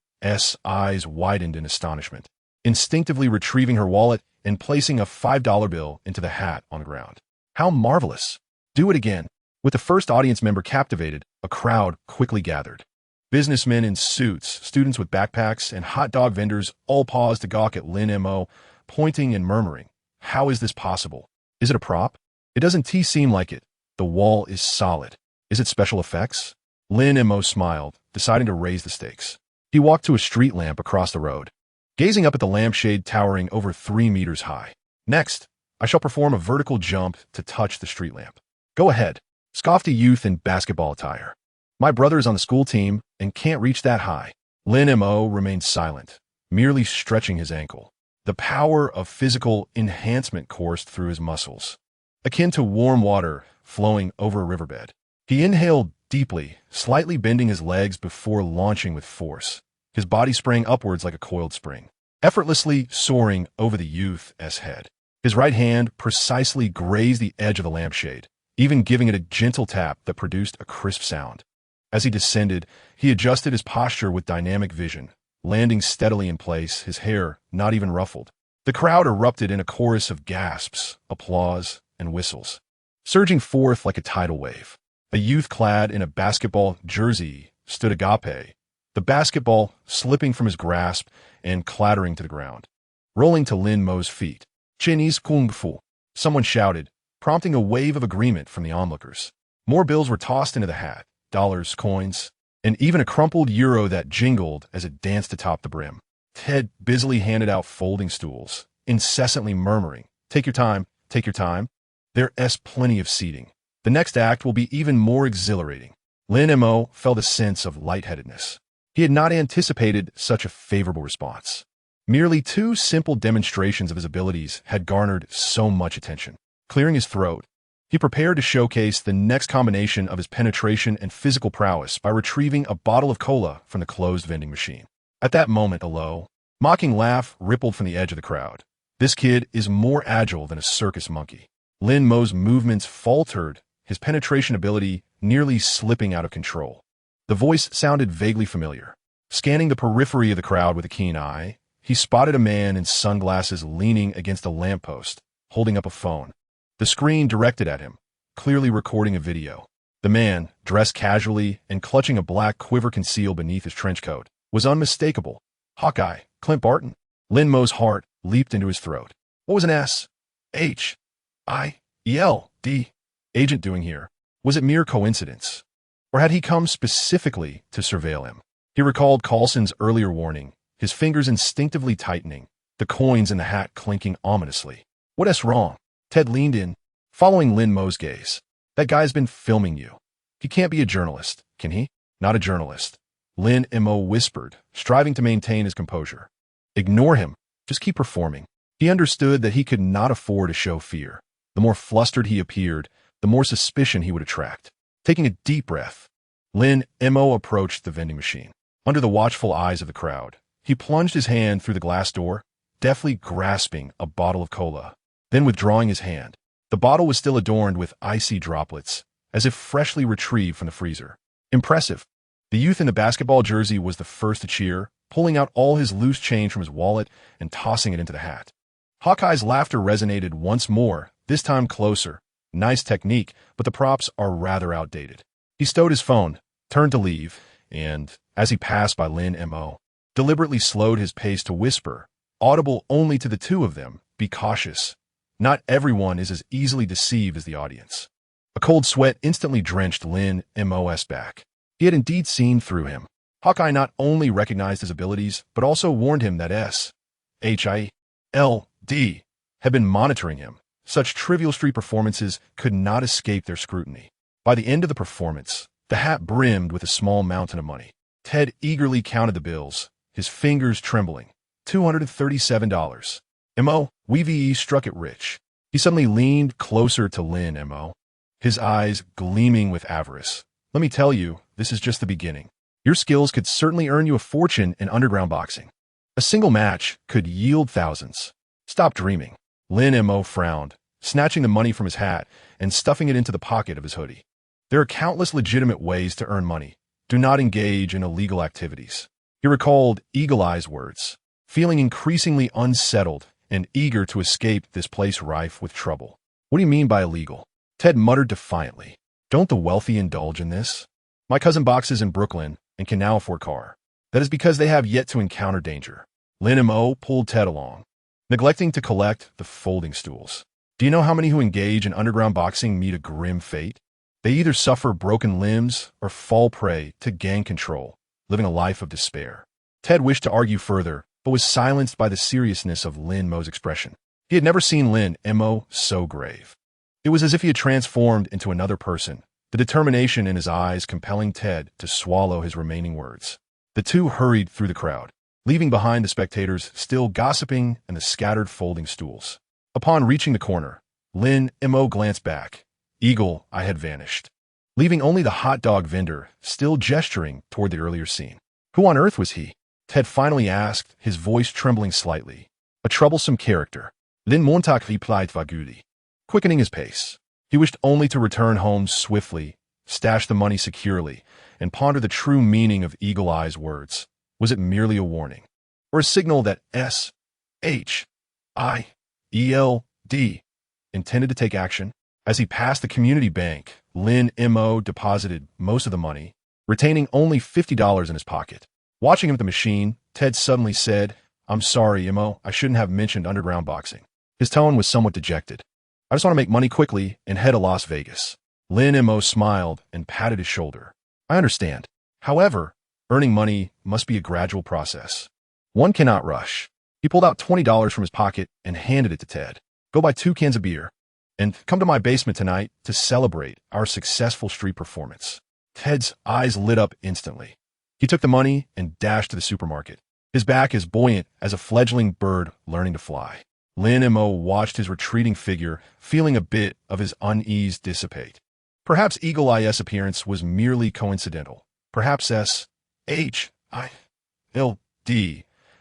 eyes widened in astonishment, instinctively retrieving her wallet and placing a $5 bill into the hat on the ground. "How marvelous! Do it again." With the first audience member captivated, a crowd quickly gathered. Businessmen in suits, students with backpacks, and hot dog vendors all paused to gawk at Lin Mo, pointing and murmuring, "How is this possible? Is it a prop? It doesn't seem like it. The wall is solid. Is it special effects?" Lin Mo smiled, deciding to raise the stakes. He walked to a street lamp across the road, gazing up at the lampshade towering over 3 meters high. "Next, I shall perform a vertical jump to touch the street lamp." "Go ahead," scoffed a youth in basketball attire. "My brother is on the school team and can't reach that high." Lin Mo remained silent, merely stretching his ankle. The power of physical enhancement coursed through his muscles, akin to warm water flowing over a riverbed. He inhaled deeply, slightly bending his legs before launching with force. His body sprang upwards like a coiled spring, effortlessly soaring over the youth's head. His right hand precisely grazed the edge of the lampshade, even giving it a gentle tap that produced a crisp sound. As he descended, he adjusted his posture with dynamic vision, landing steadily in place, his hair not even ruffled. The crowd erupted in a chorus of gasps, applause, and whistles, surging forth like a tidal wave. A youth clad in a basketball jersey stood agape, the basketball slipping from his grasp and clattering to the ground, rolling to Lin Mo's feet. "Chinese Kung Fu," someone shouted, prompting a wave of agreement from the onlookers. More bills were tossed into the hat, dollars, coins, and even a crumpled euro that jingled as it danced atop the brim. Ted busily handed out folding stools, incessantly murmuring, "Take your time, take your time. There's plenty of seating. The next act will be even more exhilarating." Lin Mo felt a sense of lightheadedness. He had not anticipated such a favorable response. Merely 2 simple demonstrations of his abilities had garnered so much attention. Clearing his throat, he prepared to showcase the next combination of his penetration and physical prowess by retrieving a bottle of cola from the closed vending machine. At that moment, a low, mocking laugh rippled from the edge of the crowd. "This kid is more agile than a circus monkey." Lin Mo's movements faltered his penetration ability nearly slipping out of control. The voice sounded vaguely familiar. Scanning the periphery of the crowd with a keen eye, he spotted a man in sunglasses leaning against a lamppost, holding up a phone. The screen directed at him, clearly recording a video. The man, dressed casually and clutching a black quiver concealed beneath his trench coat, was unmistakable. Hawkeye, Clint Barton. Lin Mo's heart leaped into his throat. What was an S-H-I-E-L-D agent doing here? Was it mere coincidence? Or had he come specifically to surveil him? He recalled Coulson's earlier warning, his fingers instinctively tightening, the coins in the hat clinking ominously. What's wrong? Ted leaned in, following Lin Mo's gaze. That guy's been filming you. He can't be a journalist, can he? Not a journalist. Lin Mo whispered, striving to maintain his composure. Ignore him. Just keep performing. He understood that he could not afford to show fear. The more flustered he appeared, the more suspicion he would attract. Taking a deep breath, Lin Mo approached the vending machine. Under the watchful eyes of the crowd, he plunged his hand through the glass door, deftly grasping a bottle of cola. Then withdrawing his hand, the bottle was still adorned with icy droplets, as if freshly retrieved from the freezer. Impressive. The youth in the basketball jersey was the first to cheer, pulling out all his loose change from his wallet and tossing it into the hat. Hawkeye's laughter resonated once more, this time closer. Nice technique, but the props are rather outdated. He stowed his phone, turned to leave, and, as he passed by Lin Mo, deliberately slowed his pace to whisper, audible only to the two of them, be cautious. Not everyone is as easily deceived as the audience. A cold sweat instantly drenched Lin Mo's back. He had indeed seen through him. Hawkeye not only recognized his abilities, but also warned him that S-H-I-L-D had been monitoring him. Such trivial street performances could not escape their scrutiny. By the end of the performance, the hat brimmed with a small mountain of money. Ted eagerly counted the bills, his fingers trembling. $237. Mo, VE struck it rich. He suddenly leaned closer to Lin Mo, his eyes gleaming with avarice. Let me tell you, this is just the beginning. Your skills could certainly earn you a fortune in underground boxing. A single match could yield thousands. Stop dreaming. Lin Mo frowned, snatching the money from his hat and stuffing it into the pocket of his hoodie. There are countless legitimate ways to earn money. Do not engage in illegal activities. He recalled Eagle Eye's words, feeling increasingly unsettled and eager to escape this place rife with trouble. What do you mean by illegal? Ted muttered defiantly. Don't the wealthy indulge in this? My cousin boxes in Brooklyn and can now afford a car. That is because they have yet to encounter danger. Lin Mo pulled Ted along, neglecting to collect the folding stools. Do you know how many who engage in underground boxing meet a grim fate? They either suffer broken limbs or fall prey to gang control, living a life of despair. Ted wished to argue further, but was silenced by the seriousness of Lin Mo's expression. He had never seen Lin Mo so grave. It was as if he had transformed into another person, the determination in his eyes compelling Ted to swallow his remaining words. The two hurried through the crowd, leaving behind the spectators still gossiping and the scattered folding stools. Upon reaching the corner, Lin Mo glanced back. Eagle Eye had vanished, leaving only the hot dog vendor still gesturing toward the earlier scene. Who on earth was he? Ted finally asked, his voice trembling slightly. A troublesome character. Lin Montag replied vaguely, quickening his pace. He wished only to return home swiftly, stash the money securely, and ponder the true meaning of Eagle Eye's words. Was it merely a warning? Or a signal that S-H-I-E-L-D intended to take action? As he passed the community bank, Lin Mo deposited most of the money, retaining only $50 in his pocket. Watching him at the machine, Ted suddenly said, I'm sorry, Mo, I shouldn't have mentioned underground boxing. His tone was somewhat dejected. I just want to make money quickly and head to Las Vegas. Lin Mo smiled and patted his shoulder. I understand. However, earning money must be a gradual process. One cannot rush. He pulled out $20 from his pocket and handed it to Ted. Go buy 2 cans of beer and come to my basement tonight to celebrate our successful street performance. Ted's eyes lit up instantly. He took the money and dashed to the supermarket, his back as buoyant as a fledgling bird learning to fly. Lin Mo watched his retreating figure, feeling a bit of his unease dissipate. Perhaps Eagle Eye's appearance was merely coincidental. Perhaps S-H-I-L-D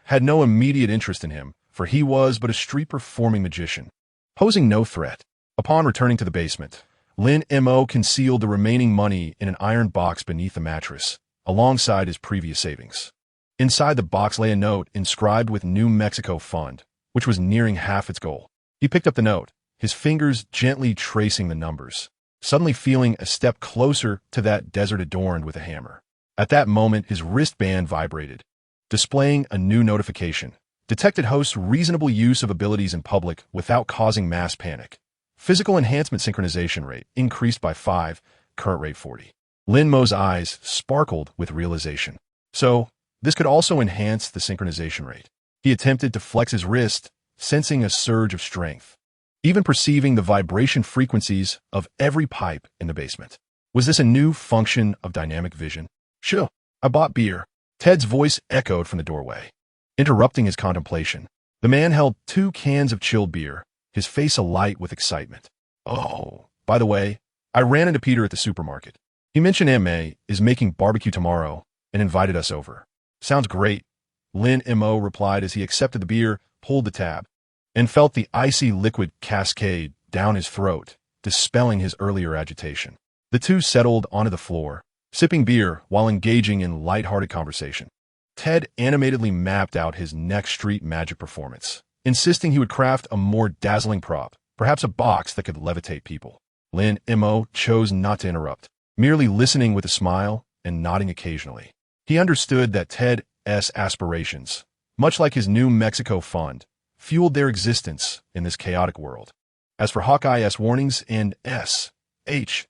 had no immediate interest in him, for he was but a street-performing magician, posing no threat. Upon returning to the basement, Lin Mo concealed the remaining money in an iron box beneath the mattress, alongside his previous savings. Inside the box lay a note inscribed with New Mexico Fund, which was nearing half its goal. He picked up the note, his fingers gently tracing the numbers, suddenly feeling a step closer to that desert adorned with a hammer. At that moment, his wristband vibrated, displaying a new notification. Detected hosts reasonable use of abilities in public without causing mass panic. Physical enhancement synchronization rate increased by 5, current rate 40. Lin Mo's eyes sparkled with realization. So, this could also enhance the synchronization rate. He attempted to flex his wrist, sensing a surge of strength, even perceiving the vibration frequencies of every pipe in the basement. Was this a new function of dynamic vision? Sure, I bought beer. Ted's voice echoed from the doorway, interrupting his contemplation. The man held 2 cans of chilled beer, his face alight with excitement. Oh, by the way, I ran into Peter at the supermarket. He mentioned Aunt May is making barbecue tomorrow and invited us over. Sounds great, Lin Mo replied as he accepted the beer, pulled the tab, and felt the icy liquid cascade down his throat, dispelling his earlier agitation. The two settled onto the floor, sipping beer while engaging in lighthearted conversation. Ted animatedly mapped out his next street magic performance, insisting he would craft a more dazzling prop, perhaps a box that could levitate people. Lin Mo chose not to interrupt, merely listening with a smile and nodding occasionally. He understood that Ted's aspirations, much like his New Mexico Fund, fueled their existence in this chaotic world. As for Hawkeye's warnings and SHIELD's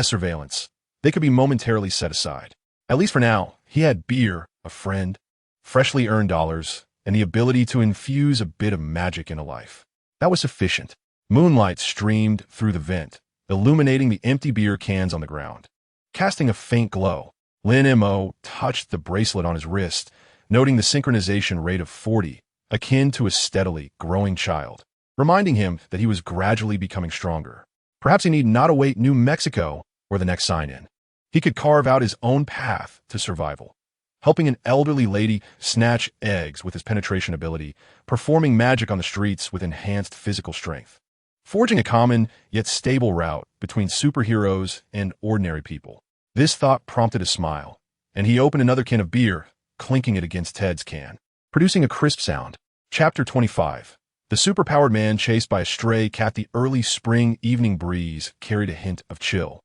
surveillance, they could be momentarily set aside. At least for now, he had beer, a friend, freshly earned dollars, and the ability to infuse a bit of magic into life. That was sufficient. Moonlight streamed through the vent, illuminating the empty beer cans on the ground. Casting a faint glow, Lin Mo touched the bracelet on his wrist, noting the synchronization rate of 40, akin to a steadily growing child, reminding him that he was gradually becoming stronger. Perhaps he need not await New Mexico or the next sign-in. He could carve out his own path to survival, helping an elderly lady snatch eggs with his penetration ability, performing magic on the streets with enhanced physical strength, forging a common yet stable route between superheroes and ordinary people. This thought prompted a smile, and he opened another can of beer, clinking it against Ted's can, producing a crisp sound. Chapter 25. The superpowered man chased by a stray cat. The early spring evening breeze carried a hint of chill,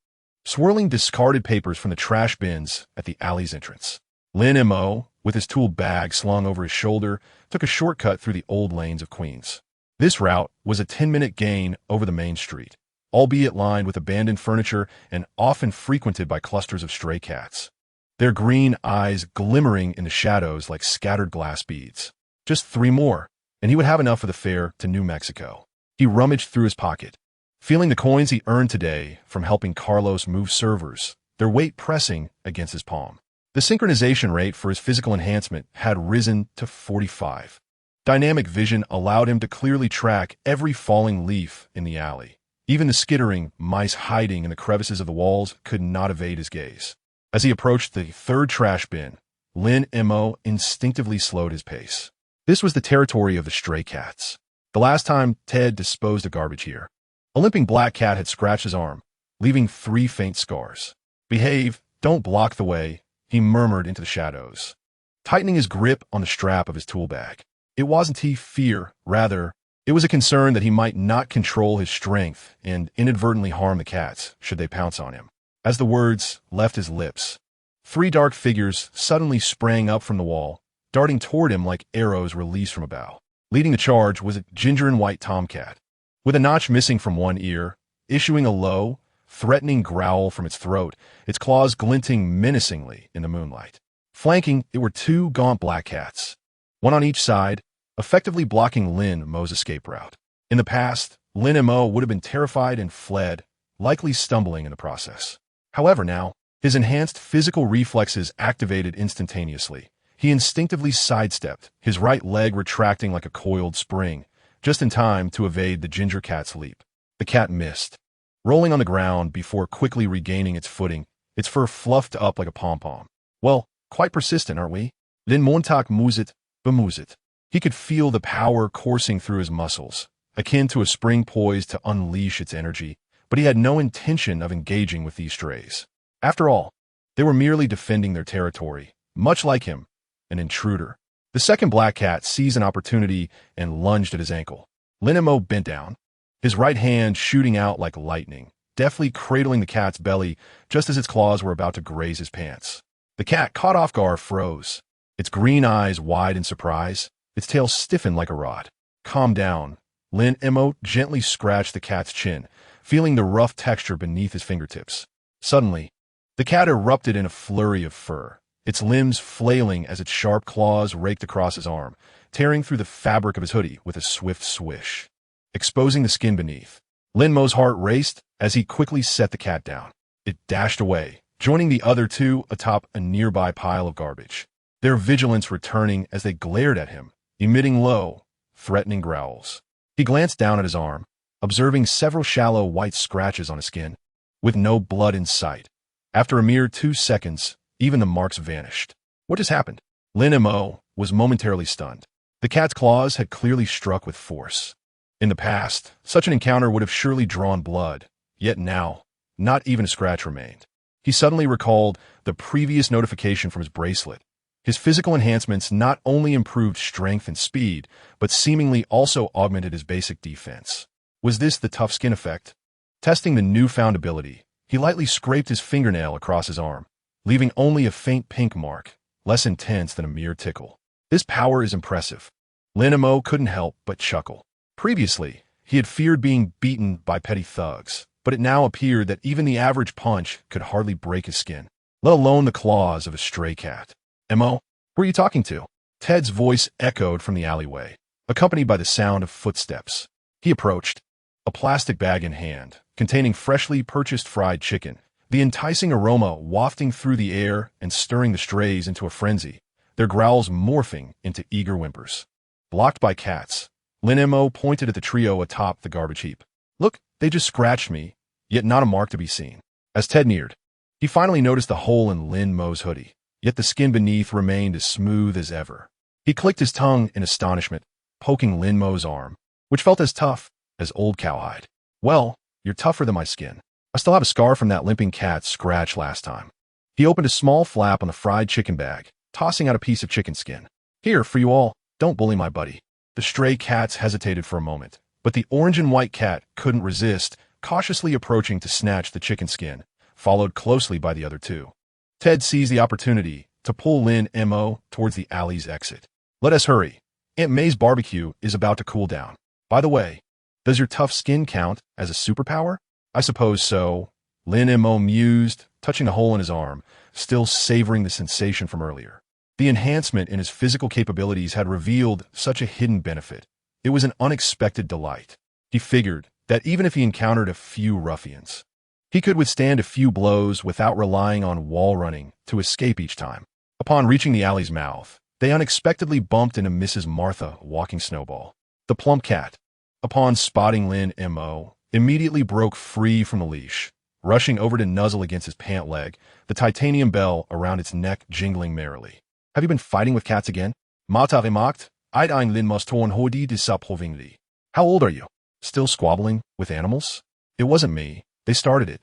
swirling discarded papers from the trash bins at the alley's entrance. Lin Mo, with his tool bag slung over his shoulder, took a shortcut through the old lanes of Queens. This route was a 10-minute gain over the main street, albeit lined with abandoned furniture and often frequented by clusters of stray cats, their green eyes glimmering in the shadows like scattered glass beads. Just 3 more, and he would have enough of the fare to New Mexico. He rummaged through his pocket, feeling the coins he earned today from helping Carlos move servers, their weight pressing against his palm. The synchronization rate for his physical enhancement had risen to 45. Dynamic vision allowed him to clearly track every falling leaf in the alley. Even the skittering mice hiding in the crevices of the walls could not evade his gaze. As he approached the 3rd trash bin, Lin Mo instinctively slowed his pace. This was the territory of the stray cats. The last time Ted disposed of garbage here, a limping black cat had scratched his arm, leaving 3 faint scars. "Behave, don't block the way," he murmured into the shadows, tightening his grip on the strap of his tool bag. It wasn't fear, rather, it was a concern that he might not control his strength and inadvertently harm the cats should they pounce on him. As the words left his lips, 3 dark figures suddenly sprang up from the wall, darting toward him like arrows released from a bow. Leading the charge was a ginger and white tomcat, with a notch missing from one ear, issuing a low, threatening growl from its throat, its claws glinting menacingly in the moonlight. Flanking it were 2 gaunt black cats, one on each side, effectively blocking Lin Mo's escape route. In the past, Lin Mo would have been terrified and fled, likely stumbling in the process. However, now, his enhanced physical reflexes activated instantaneously. He instinctively sidestepped, his right leg retracting like a coiled spring, just in time to evade the ginger cat's leap. The cat missed, rolling on the ground before quickly regaining its footing, its fur fluffed up like a pom-pom. Well, quite persistent, aren't we? Den Montag muset, bemuset. He could feel the power coursing through his muscles, akin to a spring poised to unleash its energy, but he had no intention of engaging with these strays. After all, they were merely defending their territory, much like him, an intruder. The second black cat seized an opportunity and lunged at his ankle. Lin Mo bent down, his right hand shooting out like lightning, deftly cradling the cat's belly just as its claws were about to graze his pants. The cat, caught off guard, froze, its green eyes wide in surprise, its tail stiffened like a rod. Calm down. Lin Mo gently scratched the cat's chin, feeling the rough texture beneath his fingertips. Suddenly, the cat erupted in a flurry of fur, its limbs flailing as its sharp claws raked across his arm, tearing through the fabric of his hoodie with a swift swish, exposing the skin beneath. Lin Mo's heart raced as he quickly set the cat down. It dashed away, joining the other two atop a nearby pile of garbage, their vigilance returning as they glared at him, emitting low, threatening growls. He glanced down at his arm, observing several shallow white scratches on his skin, with no blood in sight. After a mere 2 seconds, even the marks vanished. What just happened? Lin Mo was momentarily stunned. The cat's claws had clearly struck with force. In the past, such an encounter would have surely drawn blood, yet now, not even a scratch remained. He suddenly recalled the previous notification from his bracelet. His physical enhancements not only improved strength and speed, but seemingly also augmented his basic defense. Was this the tough skin effect? Testing the newfound ability, he lightly scraped his fingernail across his arm, leaving only a faint pink mark, less intense than a mere tickle. This power is impressive. Lin Mo couldn't help but chuckle. Previously, he had feared being beaten by petty thugs, but it now appeared that even the average punch could hardly break his skin, let alone the claws of a stray cat. Mo, who are you talking to? Ted's voice echoed from the alleyway, accompanied by the sound of footsteps. He approached, a plastic bag in hand, containing freshly purchased fried chicken, the enticing aroma wafting through the air and stirring the strays into a frenzy, their growls morphing into eager whimpers. Blocked by cats, Lin Mo pointed at the trio atop the garbage heap. Look, they just scratched me, yet not a mark to be seen. As Ted neared, he finally noticed the hole in Lin Mo's hoodie, yet the skin beneath remained as smooth as ever. He clicked his tongue in astonishment, poking Lin Mo's arm, which felt as tough as old cowhide. Well, you're tougher than my skin. I still have a scar from that limping cat's scratch last time. He opened a small flap on the fried chicken bag, tossing out a piece of chicken skin. Here, for you all, don't bully my buddy. The stray cats hesitated for a moment, but the orange and white cat couldn't resist, cautiously approaching to snatch the chicken skin, followed closely by the other two. Ted seized the opportunity to pull Lin Mo towards the alley's exit. Let us hurry. Aunt May's barbecue is about to cool down. By the way, does your tough skin count as a superpower? I suppose so, Lin Mo mused, touching the hole in his arm, still savoring the sensation from earlier. The enhancement in his physical capabilities had revealed such a hidden benefit. It was an unexpected delight. He figured that even if he encountered a few ruffians, he could withstand a few blows without relying on wall running to escape each time. Upon reaching the alley's mouth, they unexpectedly bumped into Mrs. Martha walking Snowball. The plump cat, upon spotting Lin Mo, immediately broke free from the leash, rushing over to nuzzle against his pant leg, the titanium bell around its neck jingling merrily. Have you been fighting with cats again? Martha remarked, Eid ein Lin Mo's torn hoodie disappointingly. How old are you? Still squabbling with animals? It wasn't me. They started it.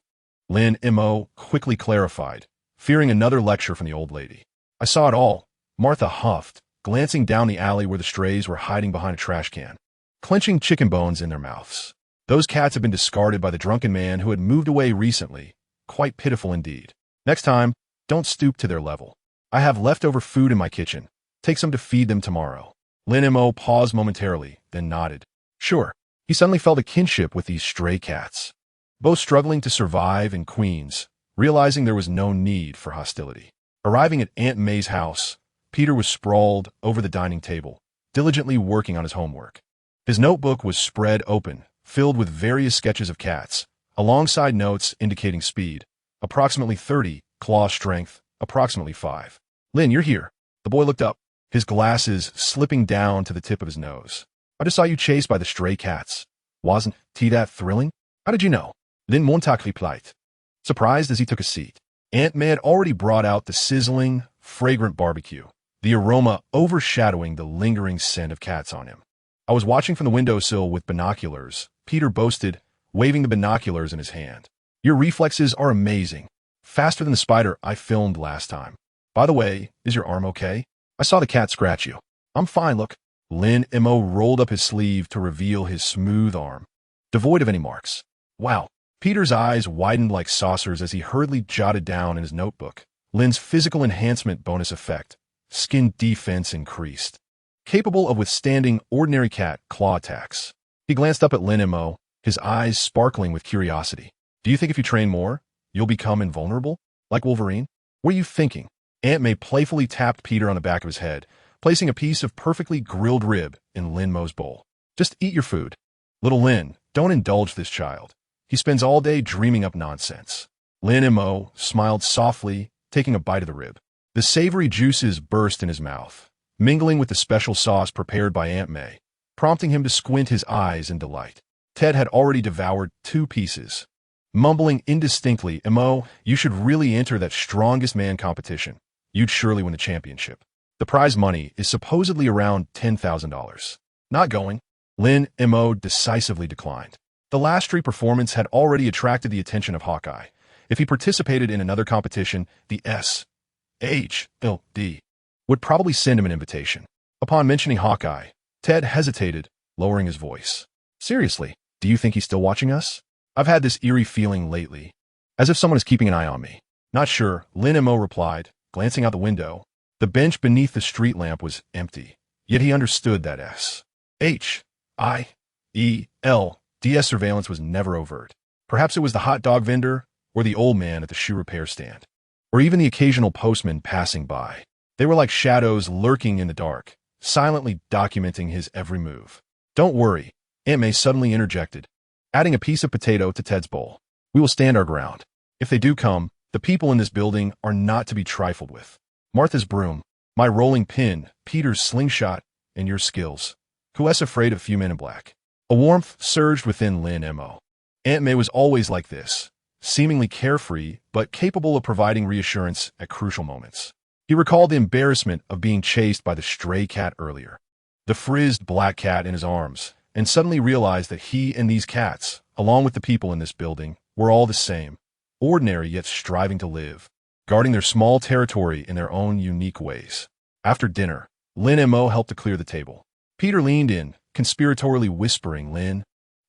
Lin Mo quickly clarified, fearing another lecture from the old lady. I saw it all, Martha huffed, glancing down the alley where the strays were hiding behind a trash can, clenching chicken bones in their mouths. Those cats had been discarded by the drunken man who had moved away recently. Quite pitiful indeed. Next time, don't stoop to their level. I have leftover food in my kitchen. Take some to feed them tomorrow. Lin Mo paused momentarily, then nodded. Sure. He suddenly felt a kinship with these stray cats, both struggling to survive in Queens, realizing there was no need for hostility. Arriving at Aunt May's house, Peter was sprawled over the dining table, diligently working on his homework. His notebook was spread open, filled with various sketches of cats, alongside notes indicating speed, approximately 30, claw strength, approximately 5. Lin, you're here. The boy looked up, his glasses slipping down to the tip of his nose. I just saw you chased by the stray cats. Wasn't that thrilling? How did you know? Lin Montag replied, surprised as he took a seat. Aunt May had already brought out the sizzling, fragrant barbecue, the aroma overshadowing the lingering scent of cats on him. I was watching from the windowsill with binoculars, Peter boasted, waving the binoculars in his hand. Your reflexes are amazing. Faster than the spider I filmed last time. By the way, is your arm okay? I saw the cat scratch you. I'm fine, look. Lin Mo rolled up his sleeve to reveal his smooth arm, devoid of any marks. Wow. Peter's eyes widened like saucers as he hurriedly jotted down in his notebook. Lin's physical enhancement bonus effect. Skin defense increased. Capable of withstanding ordinary cat claw attacks. He glanced up at Lin Mo, his eyes sparkling with curiosity. Do you think if you train more, you'll become invulnerable? Like Wolverine? What are you thinking? Aunt May playfully tapped Peter on the back of his head, placing a piece of perfectly grilled rib in Lin Mo's bowl. Just eat your food. Little Lin, don't indulge this child. He spends all day dreaming up nonsense. Lin Mo smiled softly, taking a bite of the rib. The savory juices burst in his mouth, mingling with the special sauce prepared by Aunt May, prompting him to squint his eyes in delight. Ted had already devoured 2 pieces. Mumbling indistinctly, Mo, you should really enter that strongest man competition. You'd surely win the championship. The prize money is supposedly around $10,000. Not going. Lin Mo decisively declined. The last street performance had already attracted the attention of Hawkeye. If he participated in another competition, the SHLD would probably send him an invitation. Upon mentioning Hawkeye, Ted hesitated, lowering his voice. Seriously, do you think he's still watching us? I've had this eerie feeling lately, as if someone is keeping an eye on me. Not sure, Lin Mo replied, glancing out the window. The bench beneath the street lamp was empty, yet he understood that SHIELDS surveillance was never overt. Perhaps it was the hot dog vendor, or the old man at the shoe repair stand, or even the occasional postman passing by. They were like shadows lurking in the dark, silently documenting his every move. Don't worry, Aunt May suddenly interjected, adding a piece of potato to Ted's bowl. We will stand our ground. If they do come, the people in this building are not to be trifled with. Martha's broom, my rolling pin, Peter's slingshot, and your skills. Who is afraid of few men in black? A warmth surged within Lin Mo. Aunt May was always like this, seemingly carefree, but capable of providing reassurance at crucial moments. He recalled the embarrassment of being chased by the stray cat earlier, the frizzed black cat in his arms, and suddenly realized that he and these cats, along with the people in this building, were all the same, ordinary yet striving to live, guarding their small territory in their own unique ways. After dinner, Lin Mo helped to clear the table. Peter leaned in, conspiratorially whispering, Lin,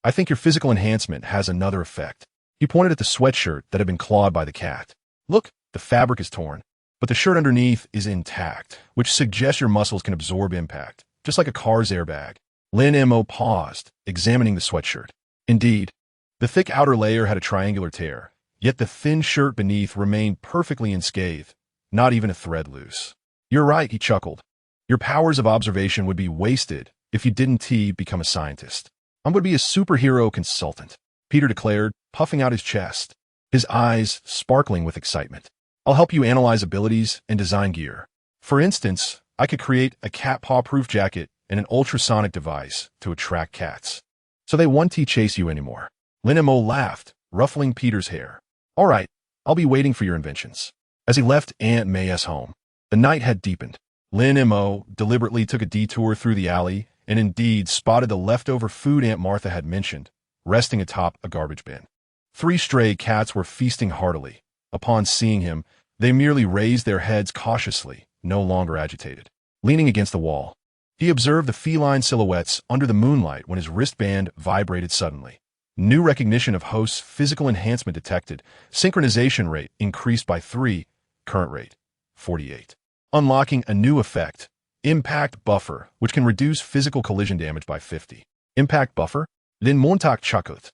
I think your physical enhancement has another effect. He pointed at the sweatshirt that had been clawed by the cat. Look, the fabric is torn, but the shirt underneath is intact, which suggests your muscles can absorb impact, just like a car's airbag. Lin Mo paused, examining the sweatshirt. Indeed, the thick outer layer had a triangular tear, yet the thin shirt beneath remained perfectly unscathed, not even a thread loose. You're right, he chuckled. Your powers of observation would be wasted if you didn't become a scientist. I'm going to be a superhero consultant, Peter declared, puffing out his chest, his eyes sparkling with excitement. I'll help you analyze abilities and design gear. For instance, I could create a cat paw-proof jacket and an ultrasonic device to attract cats, so they won't chase you anymore. Lin Mo laughed, ruffling Peter's hair. All right, I'll be waiting for your inventions. As he left Aunt May's home, the night had deepened. Lin Mo deliberately took a detour through the alley and indeed spotted the leftover food Aunt Martha had mentioned, resting atop a garbage bin. 3 stray cats were feasting heartily. Upon seeing him, they merely raised their heads cautiously, no longer agitated. Leaning against the wall, he observed the feline silhouettes under the moonlight when his wristband vibrated suddenly. New recognition of host's physical enhancement detected. Synchronization rate increased by 3, current rate, 48. Unlocking a new effect, Impact Buffer, which can reduce physical collision damage by 50. Impact Buffer? Lin Montauk chuckled,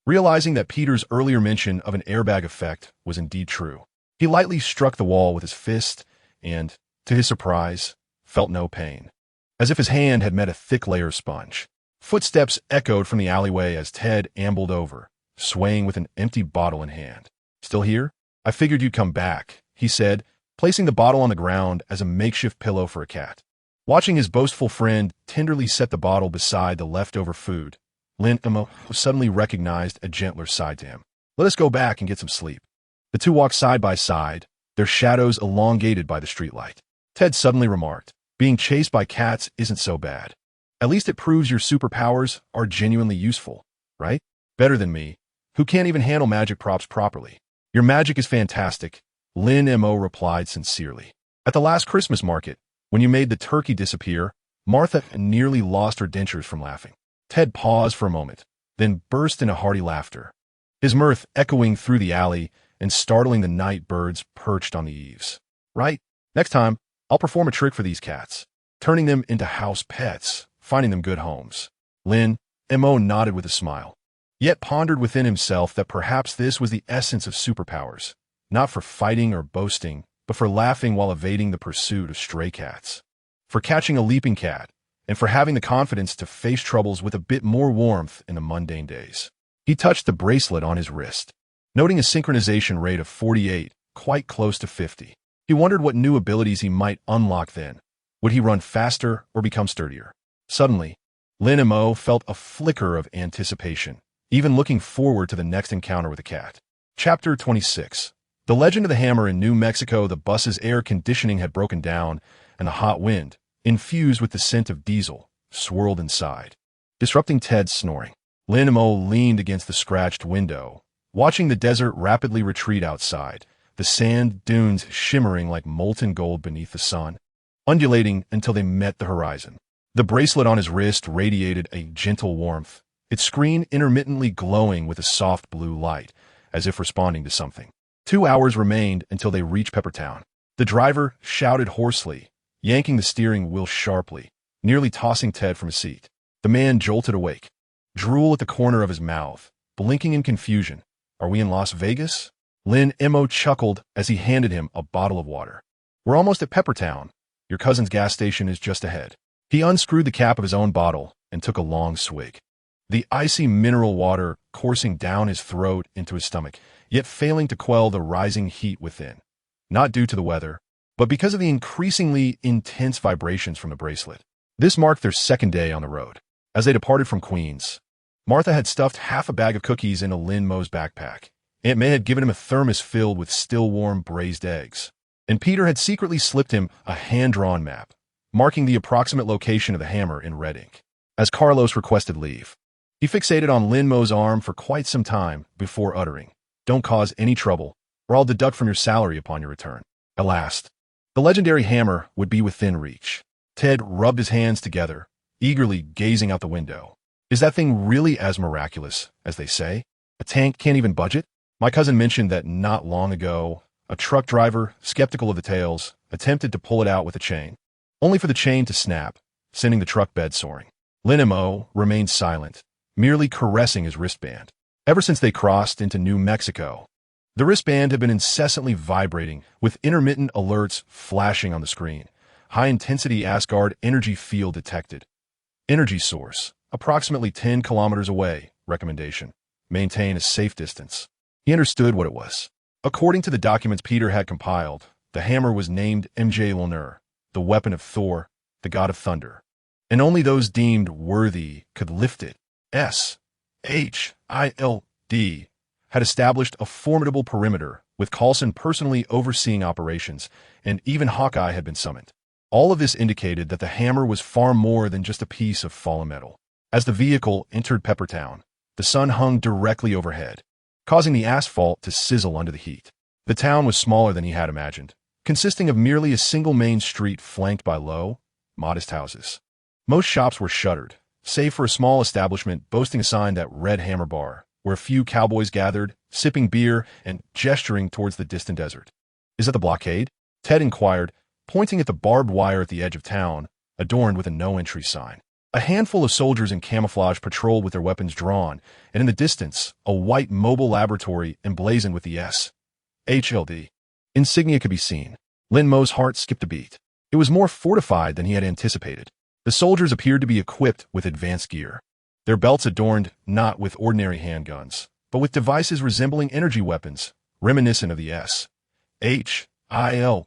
realizing that Peter's earlier mention of an airbag effect was indeed true. He lightly struck the wall with his fist and, to his surprise, felt no pain, as if his hand had met a thick layer of sponge. Footsteps echoed from the alleyway as Ted ambled over, swaying with an empty bottle in hand. Still here? I figured you'd come back, he said, placing the bottle on the ground as a makeshift pillow for a cat. Watching his boastful friend tenderly set the bottle beside the leftover food, Lin Mo suddenly recognized a gentler side to him. Let us go back and get some sleep. The two walked side by side, their shadows elongated by the streetlight. Ted suddenly remarked, being chased by cats isn't so bad. At least it proves your superpowers are genuinely useful, right? Better than me, who can't even handle magic props properly. Your magic is fantastic, Lin Mo replied sincerely. At the last Christmas market, when you made the turkey disappear, Martha nearly lost her dentures from laughing. Ted paused for a moment, then burst into hearty laughter, his mirth echoing through the alley and startling the night birds perched on the eaves. Right? Next time, I'll perform a trick for these cats, turning them into house pets, finding them good homes. Lin Mo nodded with a smile, yet pondered within himself that perhaps this was the essence of superpowers, not for fighting or boasting, but for laughing while evading the pursuit of stray cats, for catching a leaping cat, and for having the confidence to face troubles with a bit more warmth in the mundane days. He touched the bracelet on his wrist, noting a synchronization rate of 48, quite close to 50. He wondered what new abilities he might unlock then. Would he run faster or become sturdier? Suddenly, Lin Mo felt a flicker of anticipation, even looking forward to the next encounter with the cat. Chapter 26. The Legend of the Hammer. In New Mexico, the bus's air conditioning had broken down, and the hot wind, infused with the scent of diesel, swirled inside, disrupting Ted's snoring. Lin Mo leaned against the scratched window, watching the desert rapidly retreat outside, the sand dunes shimmering like molten gold beneath the sun, undulating until they met the horizon. The bracelet on his wrist radiated a gentle warmth, its screen intermittently glowing with a soft blue light, as if responding to something. 2 hours remained until they reached Peppertown. The driver shouted hoarsely, yanking the steering wheel sharply, nearly tossing Ted from his seat. The man jolted awake, drool at the corner of his mouth, blinking in confusion. Are we in Las Vegas? Lin Mo chuckled as he handed him a bottle of water. We're almost at Peppertown. Your cousin's gas station is just ahead. He unscrewed the cap of his own bottle and took a long swig, the icy mineral water coursing down his throat into his stomach, yet failing to quell the rising heat within. Not due to the weather, but because of the increasingly intense vibrations from the bracelet. This marked their second day on the road. As they departed from Queens, Martha had stuffed half a bag of cookies into Lin Mo's backpack. Aunt May had given him a thermos filled with still-warm braised eggs, and Peter had secretly slipped him a hand-drawn map, marking the approximate location of the hammer in red ink. As Carlos requested leave, he fixated on Lin Mo's arm for quite some time before uttering, "Don't cause any trouble, or I'll deduct from your salary upon your return." At last, the legendary hammer would be within reach. Ted rubbed his hands together, eagerly gazing out the window. Is that thing really as miraculous as they say? A tank can't even budge it? My cousin mentioned that not long ago, a truck driver, skeptical of the tales, attempted to pull it out with a chain, only for the chain to snap, sending the truck bed soaring. Lin Mo remained silent, merely caressing his wristband. Ever since they crossed into New Mexico, the wristband had been incessantly vibrating, with intermittent alerts flashing on the screen. High-intensity Asgard energy field detected. Energy source, approximately 10 kilometers away. Recommendation: maintain a safe distance. He understood what it was. According to the documents Peter had compiled, the hammer was named Mjolnir, the weapon of Thor, the god of thunder, and only those deemed worthy could lift it. SHILD had established a formidable perimeter, with Coulson personally overseeing operations, and even Hawkeye had been summoned. All of this indicated that the hammer was far more than just a piece of fallen metal. As the vehicle entered Peppertown, the sun hung directly overhead, causing the asphalt to sizzle under the heat. The town was smaller than he had imagined, consisting of merely a single main street flanked by low, modest houses. Most shops were shuttered, save for a small establishment boasting a sign that read Hammer Bar, where a few cowboys gathered, sipping beer and gesturing towards the distant desert. Is that the blockade? Ted inquired, pointing at the barbed wire at the edge of town, adorned with a no-entry sign. A handful of soldiers in camouflage patrolled with their weapons drawn, and in the distance, a white mobile laboratory emblazoned with the SHILD insignia could be seen. Lin Mo's heart skipped a beat. It was more fortified than he had anticipated. The soldiers appeared to be equipped with advanced gear, their belts adorned not with ordinary handguns, but with devices resembling energy weapons, reminiscent of the SHILD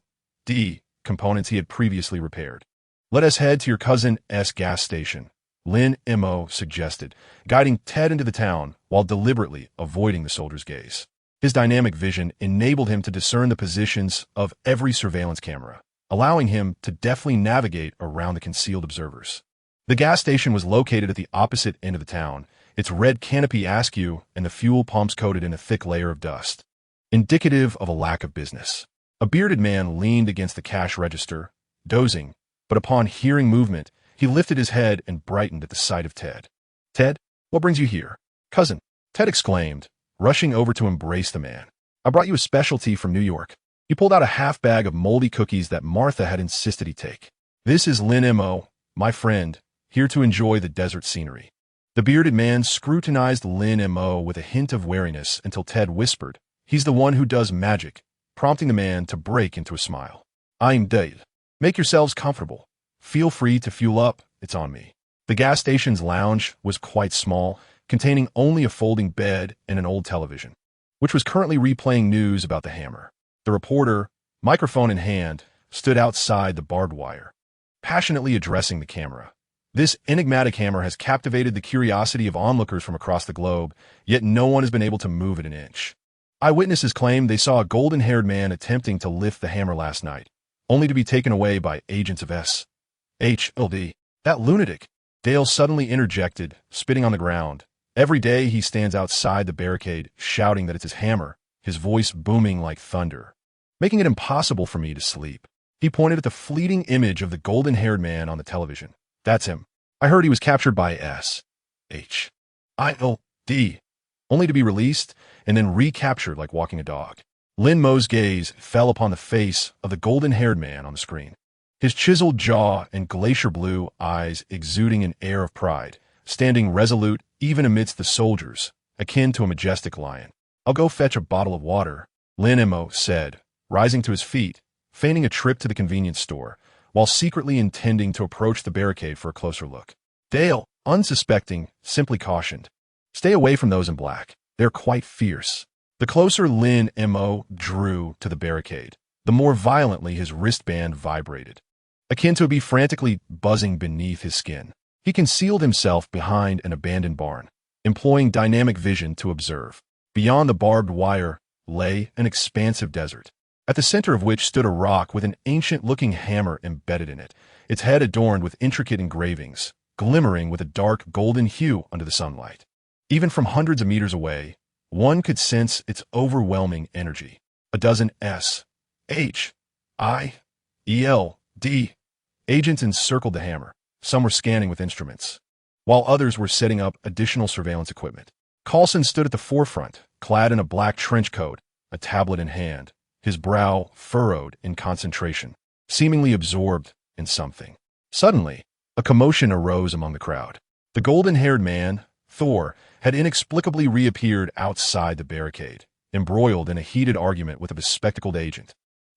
components he had previously repaired. Let us head to your cousin's gas station, Lin Mo suggested, guiding Ted into the town while deliberately avoiding the soldier's gaze. His dynamic vision enabled him to discern the positions of every surveillance camera, allowing him to deftly navigate around the concealed observers. The gas station was located at the opposite end of the town, its red canopy askew and the fuel pumps coated in a thick layer of dust, indicative of a lack of business. A bearded man leaned against the cash register, dozing, but upon hearing movement, he lifted his head and brightened at the sight of Ted. "Ted, what brings you here?" "Cousin," Ted exclaimed, rushing over to embrace the man. "I brought you a specialty from New York." He pulled out a half bag of moldy cookies that Martha had insisted he take. "This is Lin Mo, my friend, here to enjoy the desert scenery." The bearded man scrutinized Lin Mo with a hint of wariness until Ted whispered, "He's the one who does magic," prompting the man to break into a smile. "I'm Dale. Make yourselves comfortable. Feel free to fuel up, it's on me." The gas station's lounge was quite small, containing only a folding bed and an old television, which was currently replaying news about the hammer. The reporter, microphone in hand, stood outside the barbed wire, passionately addressing the camera. This enigmatic hammer has captivated the curiosity of onlookers from across the globe, yet no one has been able to move it an inch. Eyewitnesses claim they saw a golden-haired man attempting to lift the hammer last night, only to be taken away by agents of S.H.L.D. "That lunatic," Dale suddenly interjected, spitting on the ground. "Every day he stands outside the barricade, shouting that it's his hammer, his voice booming like thunder, making it impossible for me to sleep." He pointed at the fleeting image of the golden-haired man on the television. "That's him. I heard he was captured by S.H.I.L.D., only to be released and then recaptured like walking a dog." Lin Mo's gaze fell upon the face of the golden-haired man on the screen. His chiseled jaw and glacier blue eyes exuding an air of pride, standing resolute even amidst the soldiers, akin to a majestic lion. "I'll go fetch a bottle of water," Lin Mo said, rising to his feet, feigning a trip to the convenience store, while secretly intending to approach the barricade for a closer look. Dale, unsuspecting, simply cautioned, "Stay away from those in black. They're quite fierce." The closer Lin Mo drew to the barricade, the more violently his wristband vibrated, akin to a bee frantically buzzing beneath his skin. He concealed himself behind an abandoned barn, employing dynamic vision to observe. Beyond the barbed wire lay an expansive desert, at the center of which stood a rock with an ancient-looking hammer embedded in it, its head adorned with intricate engravings, glimmering with a dark golden hue under the sunlight. Even from hundreds of meters away, one could sense its overwhelming energy. A dozen S.H.I.L.D. agents encircled the hammer. Some were scanning with instruments, while others were setting up additional surveillance equipment. Coulson stood at the forefront, clad in a black trench coat, a tablet in hand, his brow furrowed in concentration, seemingly absorbed in something. Suddenly, a commotion arose among the crowd. The golden-haired man, Thor, had inexplicably reappeared outside the barricade, embroiled in a heated argument with a bespectacled agent.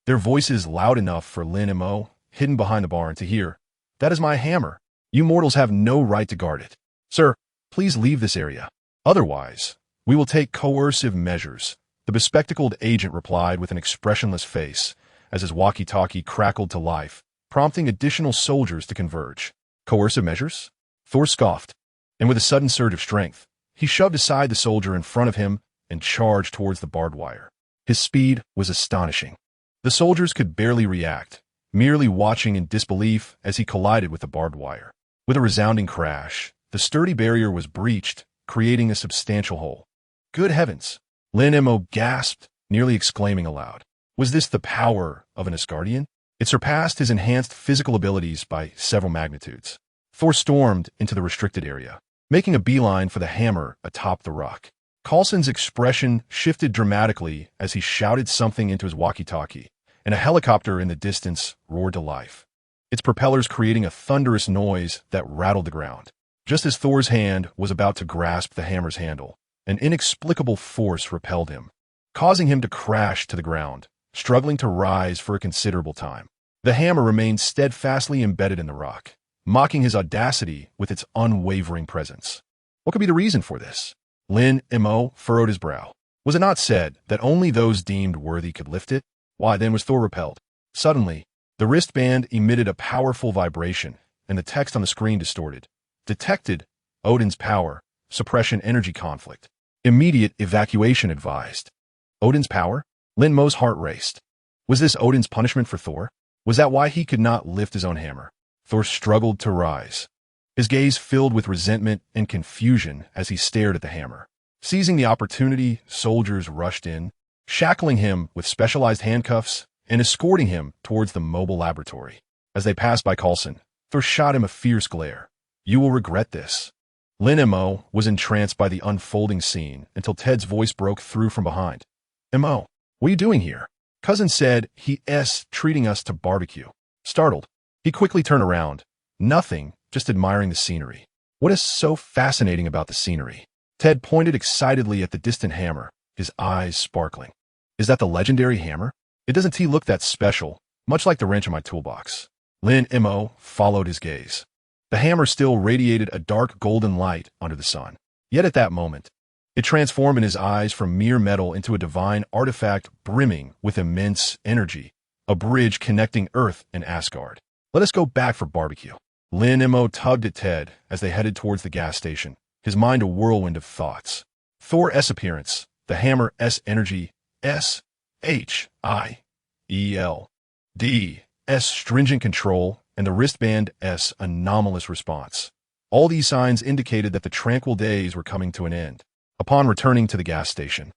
Their voices loud enough for Lin Mo, hidden behind the barn, to hear. "That is my hammer. You mortals have no right to guard it. Sir, please leave this area. Otherwise, we will take coercive measures." The bespectacled agent replied with an expressionless face, as his walkie-talkie crackled to life, prompting additional soldiers to converge. "Coercive measures?" Thor scoffed, and with a sudden surge of strength, he shoved aside the soldier in front of him and charged towards the barbed wire. His speed was astonishing. The soldiers could barely react, merely watching in disbelief as he collided with the barbed wire. With a resounding crash, the sturdy barrier was breached, creating a substantial hole. "Good heavens!" Lin Mo gasped, nearly exclaiming aloud. Was this the power of an Asgardian? It surpassed his enhanced physical abilities by several magnitudes. Thor stormed into the restricted area, making a beeline for the hammer atop the rock. Coulson's expression shifted dramatically as he shouted something into his walkie-talkie, and a helicopter in the distance roared to life, its propellers creating a thunderous noise that rattled the ground. Just as Thor's hand was about to grasp the hammer's handle, an inexplicable force repelled him, causing him to crash to the ground, struggling to rise for a considerable time. The hammer remained steadfastly embedded in the rock, mocking his audacity with its unwavering presence. What could be the reason for this? Lin Mo furrowed his brow. Was it not said that only those deemed worthy could lift it? Why then was Thor repelled? Suddenly, the wristband emitted a powerful vibration, and the text on the screen distorted. Detected. Odin's power. Suppression energy conflict. Immediate evacuation advised. Odin's power? Lin Mo's heart raced. Was this Odin's punishment for Thor? Was that why he could not lift his own hammer? Thor struggled to rise. his gaze filled with resentment and confusion as he stared at the hammer. Seizing the opportunity, soldiers rushed in, shackling him with specialized handcuffs and escorting him towards the mobile laboratory. As they passed by Coulson, Thor shot him a fierce glare. "You will regret this." Lin Mo was entranced by the unfolding scene until Ted's voice broke through from behind. "Mo, what are you doing here?" Cousin said he's treating us to barbecue. Startled, he quickly turned around. Nothing, just admiring the scenery. What is so fascinating about the scenery? Ted pointed excitedly at the distant hammer, his eyes sparkling. "Is that the legendary hammer? It doesn't look that special, much like the wrench in my toolbox." Lin Mo followed his gaze. The hammer still radiated a dark golden light under the sun. Yet at that moment, it transformed in his eyes from mere metal into a divine artifact brimming with immense energy, a bridge connecting Earth and Asgard. "Let us go back for barbecue." Lin Mo tugged at Ted as they headed towards the gas station, his mind a whirlwind of thoughts. Thor's appearance, the hammer's energy, S-H-I-E-L-D-S stringent control, and the wristband's anomalous response. All these signs indicated that the tranquil days were coming to an end. Upon returning to the gas station,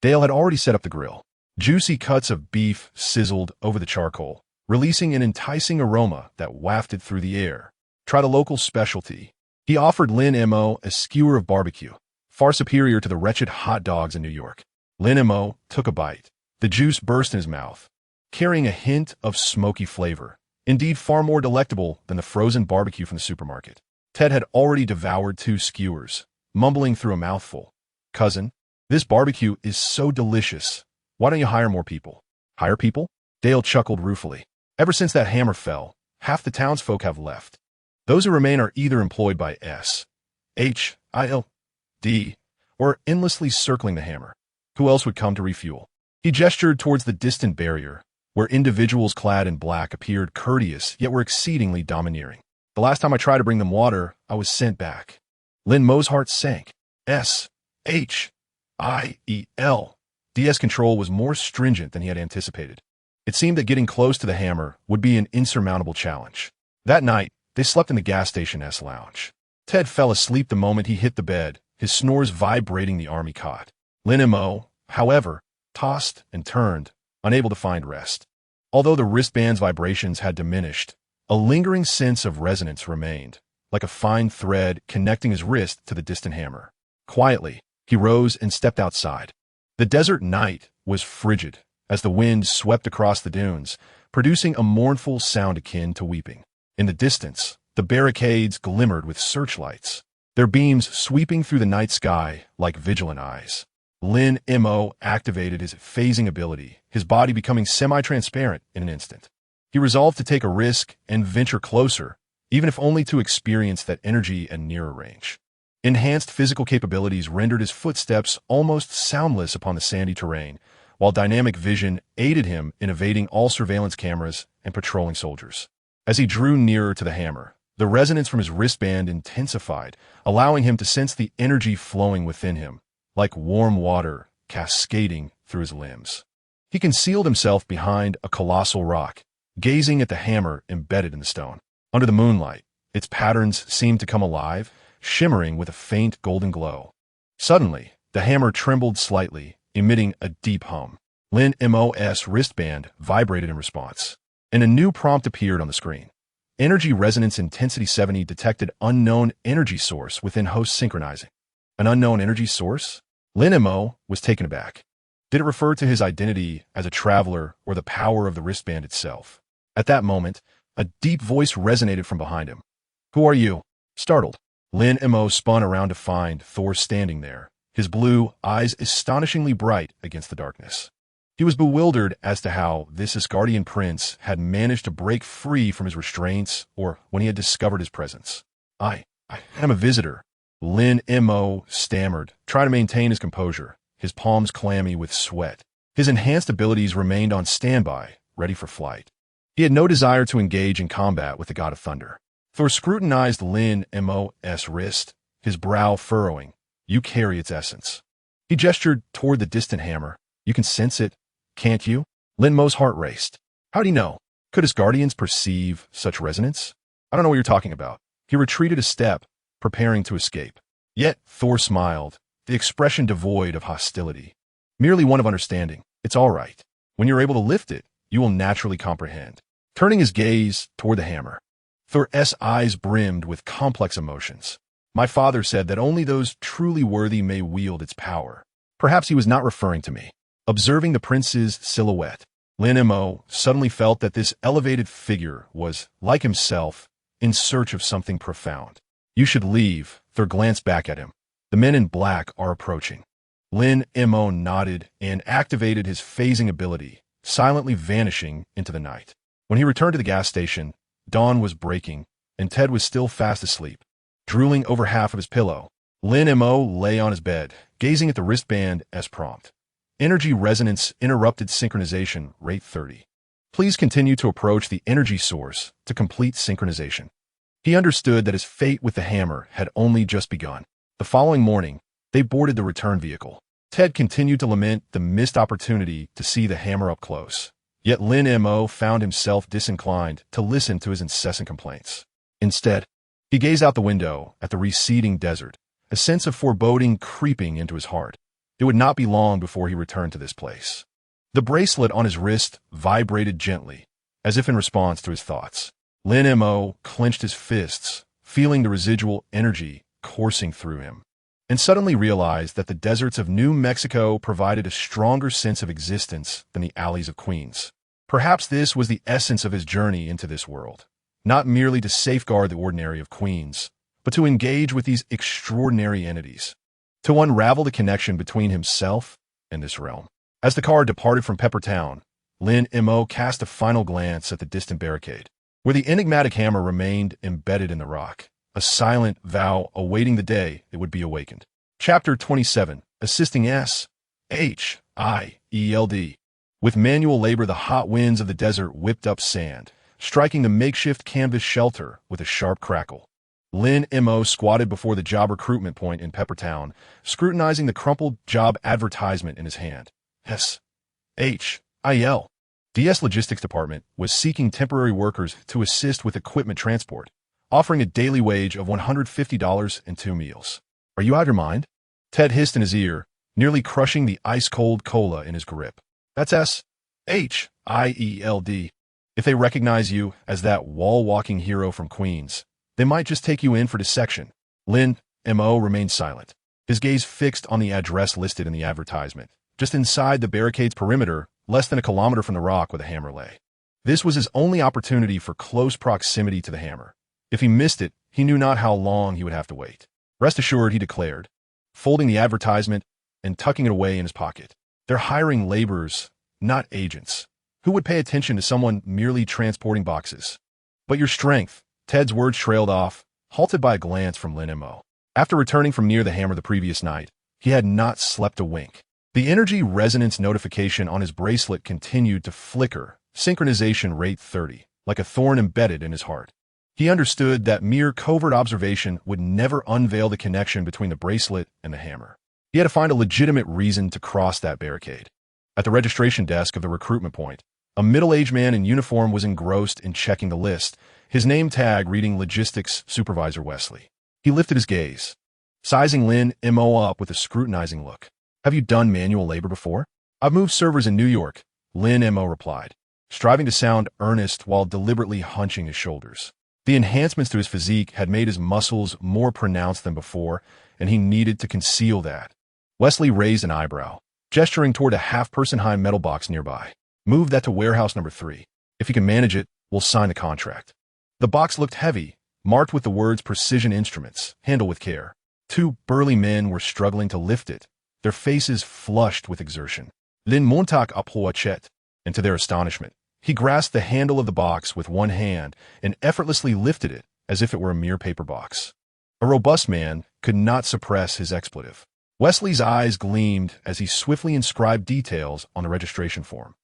Dale had already set up the grill. Juicy cuts of beef sizzled over the charcoal, releasing an enticing aroma that wafted through the air. "Try the local specialty." He offered Lin Mo a skewer of barbecue, far superior to the wretched hot dogs in New York. Lin Mo took a bite. The juice burst in his mouth, carrying a hint of smoky flavor, indeed far more delectable than the frozen barbecue from the supermarket. Ted had already devoured 2 skewers, mumbling through a mouthful. "Cousin, this barbecue is so delicious. Why don't you hire more people?" "Hire people?" Dale chuckled ruefully. "Ever since that hammer fell, half the townsfolk have left. Those who remain are either employed by S-H-I-L-D or endlessly circling the hammer. Who else would come to refuel?" He gestured towards the distant barrier, where individuals clad in black appeared courteous yet were exceedingly domineering. "The last time I tried to bring them water, I was sent back." Lin Mo's heart sank. S-H-I-E-L-D-S control was more stringent than he had anticipated. It seemed that getting close to the hammer would be an insurmountable challenge. That night, they slept in the gas station's lounge. Ted fell asleep the moment he hit the bed, his snores vibrating the army cot. Lin Mo, however, tossed and turned, unable to find rest. Although the wristband's vibrations had diminished, a lingering sense of resonance remained, like a fine thread connecting his wrist to the distant hammer. Quietly, he rose and stepped outside. The desert night was frigid, as the wind swept across the dunes, producing a mournful sound akin to weeping. In the distance, the barricades glimmered with searchlights, their beams sweeping through the night sky like vigilant eyes. Lin Mo activated his phasing ability, his body becoming semi-transparent in an instant. He resolved to take a risk and venture closer, even if only to experience that energy at nearer range. Enhanced physical capabilities rendered his footsteps almost soundless upon the sandy terrain, while dynamic vision aided him in evading all surveillance cameras and patrolling soldiers. As he drew nearer to the hammer, the resonance from his wristband intensified, allowing him to sense the energy flowing within him, like warm water cascading through his limbs. He concealed himself behind a colossal rock, gazing at the hammer embedded in the stone. Under the moonlight, its patterns seemed to come alive, shimmering with a faint golden glow. Suddenly, the hammer trembled slightly, emitting a deep hum. Lin Mo's wristband vibrated in response, and a new prompt appeared on the screen. Energy Resonance Intensity 70 detected unknown energy source within host synchronizing. An unknown energy source? Lin Mo was taken aback. Did it refer to his identity as a traveler or the power of the wristband itself? At that moment, a deep voice resonated from behind him. "Who are you?" Startled, Lin Mo spun around to find Thor standing there, his blue eyes astonishingly bright against the darkness. He was bewildered as to how this Asgardian prince had managed to break free from his restraints or when he had discovered his presence. I am a visitor," Lin Mo stammered, trying to maintain his composure, his palms clammy with sweat. His enhanced abilities remained on standby, ready for flight. He had no desire to engage in combat with the god of thunder. Thor scrutinized Lin Mo's wrist, his brow furrowing. "You carry its essence." He gestured toward the distant hammer. "You can sense it, can't you?" Lin Mo's heart raced. How'd he know? Could Asgardians perceive such resonance? "I don't know what you're talking about." He retreated a step, preparing to escape. Yet Thor smiled, the expression devoid of hostility. Merely one of understanding. It's all right. When you're able to lift it, you will naturally comprehend. Turning his gaze toward the hammer, Thor's eyes brimmed with complex emotions. My father said that only those truly worthy may wield its power. Perhaps he was not referring to me. Observing the prince's silhouette, Lin Mo suddenly felt that this elevated figure was, like himself, in search of something profound. You should leave. Thor glanced back at him. The men in black are approaching. Lin Mo nodded and activated his phasing ability, silently vanishing into the night. When he returned to the gas station, dawn was breaking, and Ted was still fast asleep, drooling over half of his pillow. Lin Mo lay on his bed, gazing at the wristband as prompt. Energy resonance interrupted synchronization rate 30. Please continue to approach the energy source to complete synchronization. He understood that his fate with the hammer had only just begun. The following morning, they boarded the return vehicle. Ted continued to lament the missed opportunity to see the hammer up close. Yet Lin Mo found himself disinclined to listen to his incessant complaints. Instead, he gazed out the window at the receding desert, a sense of foreboding creeping into his heart. It would not be long before he returned to this place. The bracelet on his wrist vibrated gently, as if in response to his thoughts. Lin Mo clenched his fists, feeling the residual energy coursing through him, and suddenly realized that the deserts of New Mexico provided a stronger sense of existence than the alleys of Queens. Perhaps this was the essence of his journey into this world, not merely to safeguard the ordinary of Queens, but to engage with these extraordinary entities, to unravel the connection between himself and this realm. As the car departed from Peppertown, Lin Mo cast a final glance at the distant barricade, where the enigmatic hammer remained embedded in the rock, a silent vow awaiting the day it would be awakened. Chapter 27, Assisting S.H.I.E.L.D. With manual labor, the hot winds of the desert whipped up sand, striking the makeshift canvas shelter with a sharp crackle. Lin Mo squatted before the job recruitment point in Peppertown, scrutinizing the crumpled job advertisement in his hand. S.H.I.L. DS Logistics Department was seeking temporary workers to assist with equipment transport, offering a daily wage of $150 and 2 meals. Are you out of your mind? Ted hissed in his ear, nearly crushing the ice-cold cola in his grip. That's S.H.I.E.L.D. If they recognize you as that wall-walking hero from Queens, they might just take you in for dissection. Lin Mo remained silent, his gaze fixed on the address listed in the advertisement, just inside the barricade's perimeter, less than a kilometer from the rock where the hammer lay. This was his only opportunity for close proximity to the hammer. If he missed it, he knew not how long he would have to wait. Rest assured, he declared, folding the advertisement and tucking it away in his pocket. They're hiring laborers, not agents. Who would pay attention to someone merely transporting boxes? But your strength, Ted's words trailed off, halted by a glance from Lin Mo. After returning from near the hammer the previous night, he had not slept a wink. The energy resonance notification on his bracelet continued to flicker, synchronization rate 30, like a thorn embedded in his heart. He understood that mere covert observation would never unveil the connection between the bracelet and the hammer. He had to find a legitimate reason to cross that barricade. At the registration desk of the recruitment point, a middle-aged man in uniform was engrossed in checking the list, his name tag reading Logistics Supervisor Wesley. He lifted his gaze, sizing Lin Mo up with a scrutinizing look. Have you done manual labor before? I've moved servers in New York, Lin Mo replied, striving to sound earnest while deliberately hunching his shoulders. The enhancements to his physique had made his muscles more pronounced than before, and he needed to conceal that. Wesley raised an eyebrow, gesturing toward a half-person high metal box nearby. Move that to warehouse number 3. If you can manage it, we'll sign the contract. The box looked heavy, marked with the words Precision Instruments, handle with care. 2 burly men were struggling to lift it, their faces flushed with exertion. Lin montak approachet, and to their astonishment, he grasped the handle of the box with one hand and effortlessly lifted it as if it were a mere paper box. A robust man could not suppress his expletive. Wesley's eyes gleamed as he swiftly inscribed details on the registration form.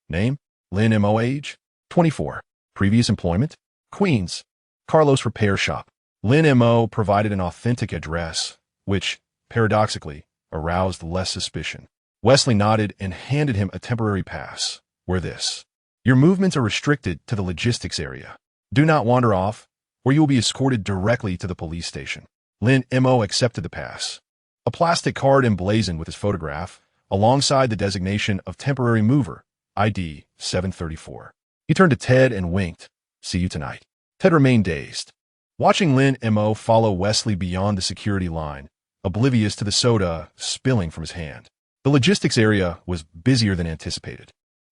Name, Lin Mo. Age, 24. Previous employment, Queens, Carlos Repair Shop. Lin Mo provided an authentic address, which, paradoxically, aroused less suspicion. Wesley nodded and handed him a temporary pass. Wear this. Your movements are restricted to the logistics area. Do not wander off, where you will be escorted directly to the police station. Lin Mo accepted the pass. A plastic card emblazoned with his photograph, alongside the designation of temporary mover, ID 734. He turned to Ted and winked. See you tonight. Ted remained dazed, watching Lin Mo follow Wesley beyond the security line, oblivious to the soda spilling from his hand. The logistics area was busier than anticipated.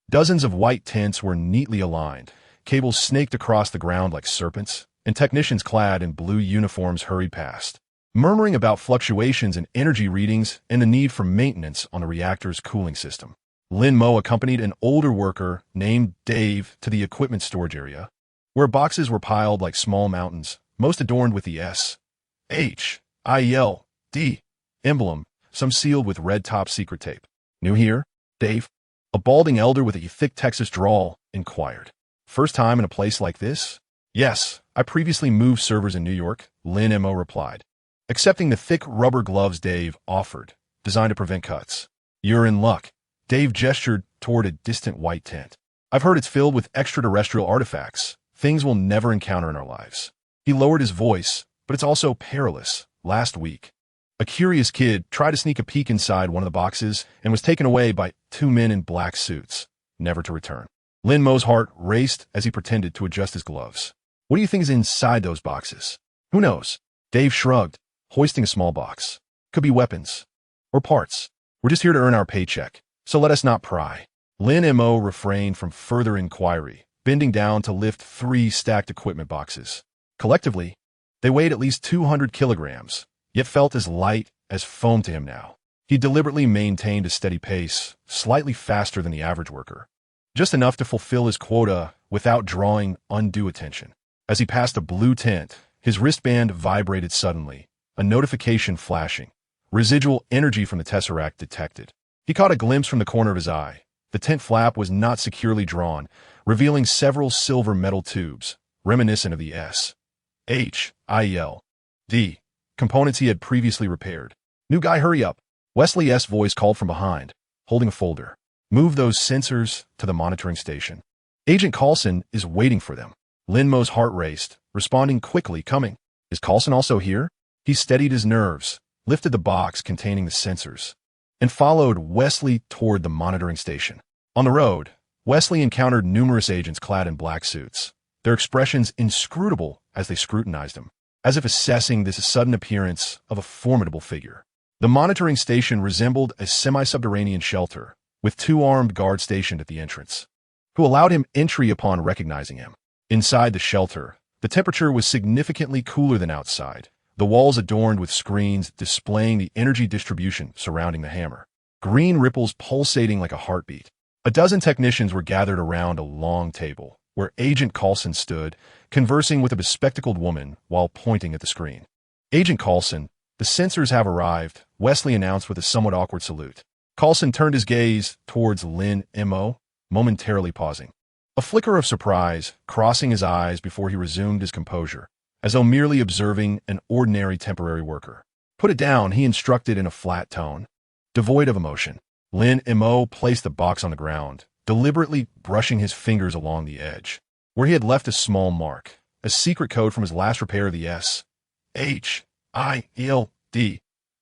Dozens of white tents were neatly aligned, cables snaked across the ground like serpents, and technicians clad in blue uniforms hurried past, murmuring about fluctuations in energy readings and the need for maintenance on the reactor's cooling system. Lin Mo accompanied an older worker named Dave to the equipment storage area, where boxes were piled like small mountains, most adorned with the S-H-I-E-L-D emblem, some sealed with red top secret tape. New here, Dave? A balding elder with a thick Texas drawl inquired. First time in a place like this? Yes, I previously moved servers in New York, Lin Mo replied, accepting the thick rubber gloves Dave offered, designed to prevent cuts. You're in luck. Dave gestured toward a distant white tent. I've heard it's filled with extraterrestrial artifacts, things we'll never encounter in our lives. He lowered his voice, but it's also perilous. Last week, a curious kid tried to sneak a peek inside one of the boxes and was taken away by two men in black suits, never to return. Lin Mo's heart raced as he pretended to adjust his gloves. What do you think is inside those boxes? Who knows? Dave shrugged, hoisting a small box. Could be weapons. Or parts. We're just here to earn our paycheck, so let us not pry. Lin Mo refrained from further inquiry, bending down to lift 3 stacked equipment boxes. Collectively, they weighed at least 200 kilograms, yet felt as light as foam to him now. He deliberately maintained a steady pace, slightly faster than the average worker, just enough to fulfill his quota without drawing undue attention. As he passed a blue tent, his wristband vibrated suddenly, a notification flashing. Residual energy from the Tesseract detected. He caught a glimpse from the corner of his eye. The tent flap was not securely drawn, revealing several silver metal tubes, reminiscent of the S-H-I-E-L-D components he had previously repaired. New guy, hurry up. Wesley's voice called from behind, holding a folder. Move those sensors to the monitoring station. Agent Coulson is waiting for them. Lin Mo's heart raced, responding quickly, coming. Is Coulson also here? He steadied his nerves, lifted the box containing the sensors, and followed Wesley toward the monitoring station. On the road, Wesley encountered numerous agents clad in black suits, their expressions inscrutable as they scrutinized him, as if assessing this sudden appearance of a formidable figure. The monitoring station resembled a semi-subterranean shelter, with 2 armed guards stationed at the entrance, who allowed him entry upon recognizing him. Inside the shelter, the temperature was significantly cooler than outside, the walls adorned with screens displaying the energy distribution surrounding the hammer, green ripples pulsating like a heartbeat. A dozen technicians were gathered around a long table, where Agent Coulson stood, conversing with a bespectacled woman while pointing at the screen. Agent Coulson, the sensors have arrived, Wesley announced with a somewhat awkward salute. Coulson turned his gaze towards Lin Mo, momentarily pausing. A flicker of surprise crossing his eyes before he resumed his composure, as though merely observing an ordinary temporary worker. Put it down, he instructed in a flat tone, devoid of emotion. Lin Mo placed the box on the ground, deliberately brushing his fingers along the edge, where he had left a small mark, a secret code from his last repair of the S-H-I-E-L-D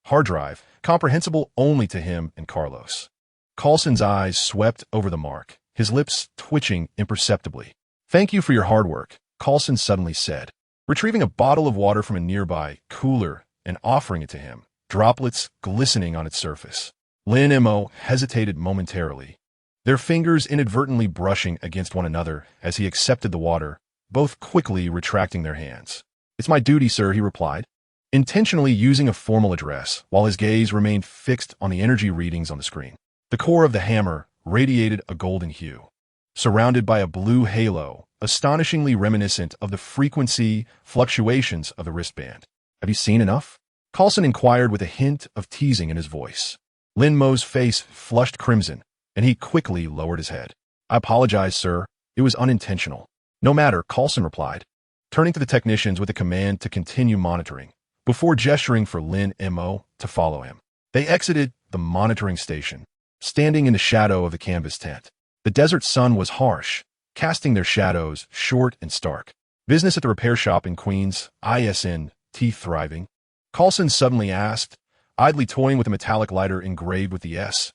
hard drive, comprehensible only to him and Carlos. Coulson's eyes swept over the mark, his lips twitching imperceptibly. Thank you for your hard work, Coulson suddenly said, retrieving a bottle of water from a nearby cooler and offering it to him, droplets glistening on its surface. Lin Mo hesitated momentarily, their fingers inadvertently brushing against one another as he accepted the water, both quickly retracting their hands. It's my duty, sir, he replied, intentionally using a formal address while his gaze remained fixed on the energy readings on the screen. The core of the hammer radiated a golden hue, surrounded by a blue halo, astonishingly reminiscent of the frequency fluctuations of the wristband. Have you seen enough? Coulson inquired with a hint of teasing in his voice. Lin Mo's face flushed crimson, and he quickly lowered his head. I apologize, sir. It was unintentional. No matter, Coulson replied, turning to the technicians with a command to continue monitoring, before gesturing for Lin Mo to follow him. They exited the monitoring station, standing in the shadow of the canvas tent. The desert sun was harsh, casting their shadows short and stark. Business at the repair shop in Queens, ISN, teeth thriving? Coulson suddenly asked, idly toying with a metallic lighter engraved with the S-H-I-E-L-D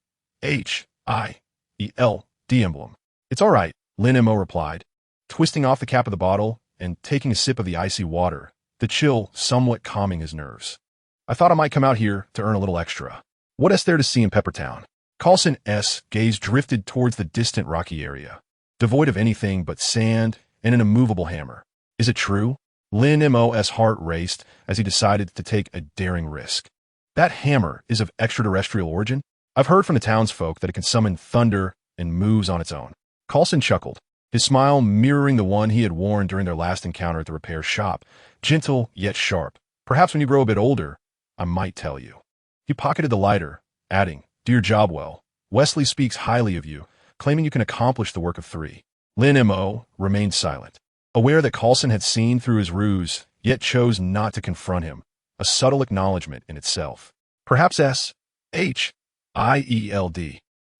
emblem. It's all right, Lin Mo replied, twisting off the cap of the bottle and taking a sip of the icy water, the chill somewhat calming his nerves. I thought I might come out here to earn a little extra. What is there to see in Peppertown? Coulson's gaze drifted towards the distant rocky area, devoid of anything but sand and an immovable hammer. Is it true? Lin Mo's heart raced as he decided to take a daring risk. That hammer is of extraterrestrial origin? I've heard from the townsfolk that it can summon thunder and moves on its own. Coulson chuckled, his smile mirroring the one he had worn during their last encounter at the repair shop, gentle yet sharp. Perhaps when you grow a bit older, I might tell you. He pocketed the lighter, adding, do your job well. Wesley speaks highly of you, claiming you can accomplish the work of 3. Lin Mo remained silent, aware that Coulson had seen through his ruse, yet chose not to confront him, a subtle acknowledgement in itself. Perhaps S-H-I-E-L-D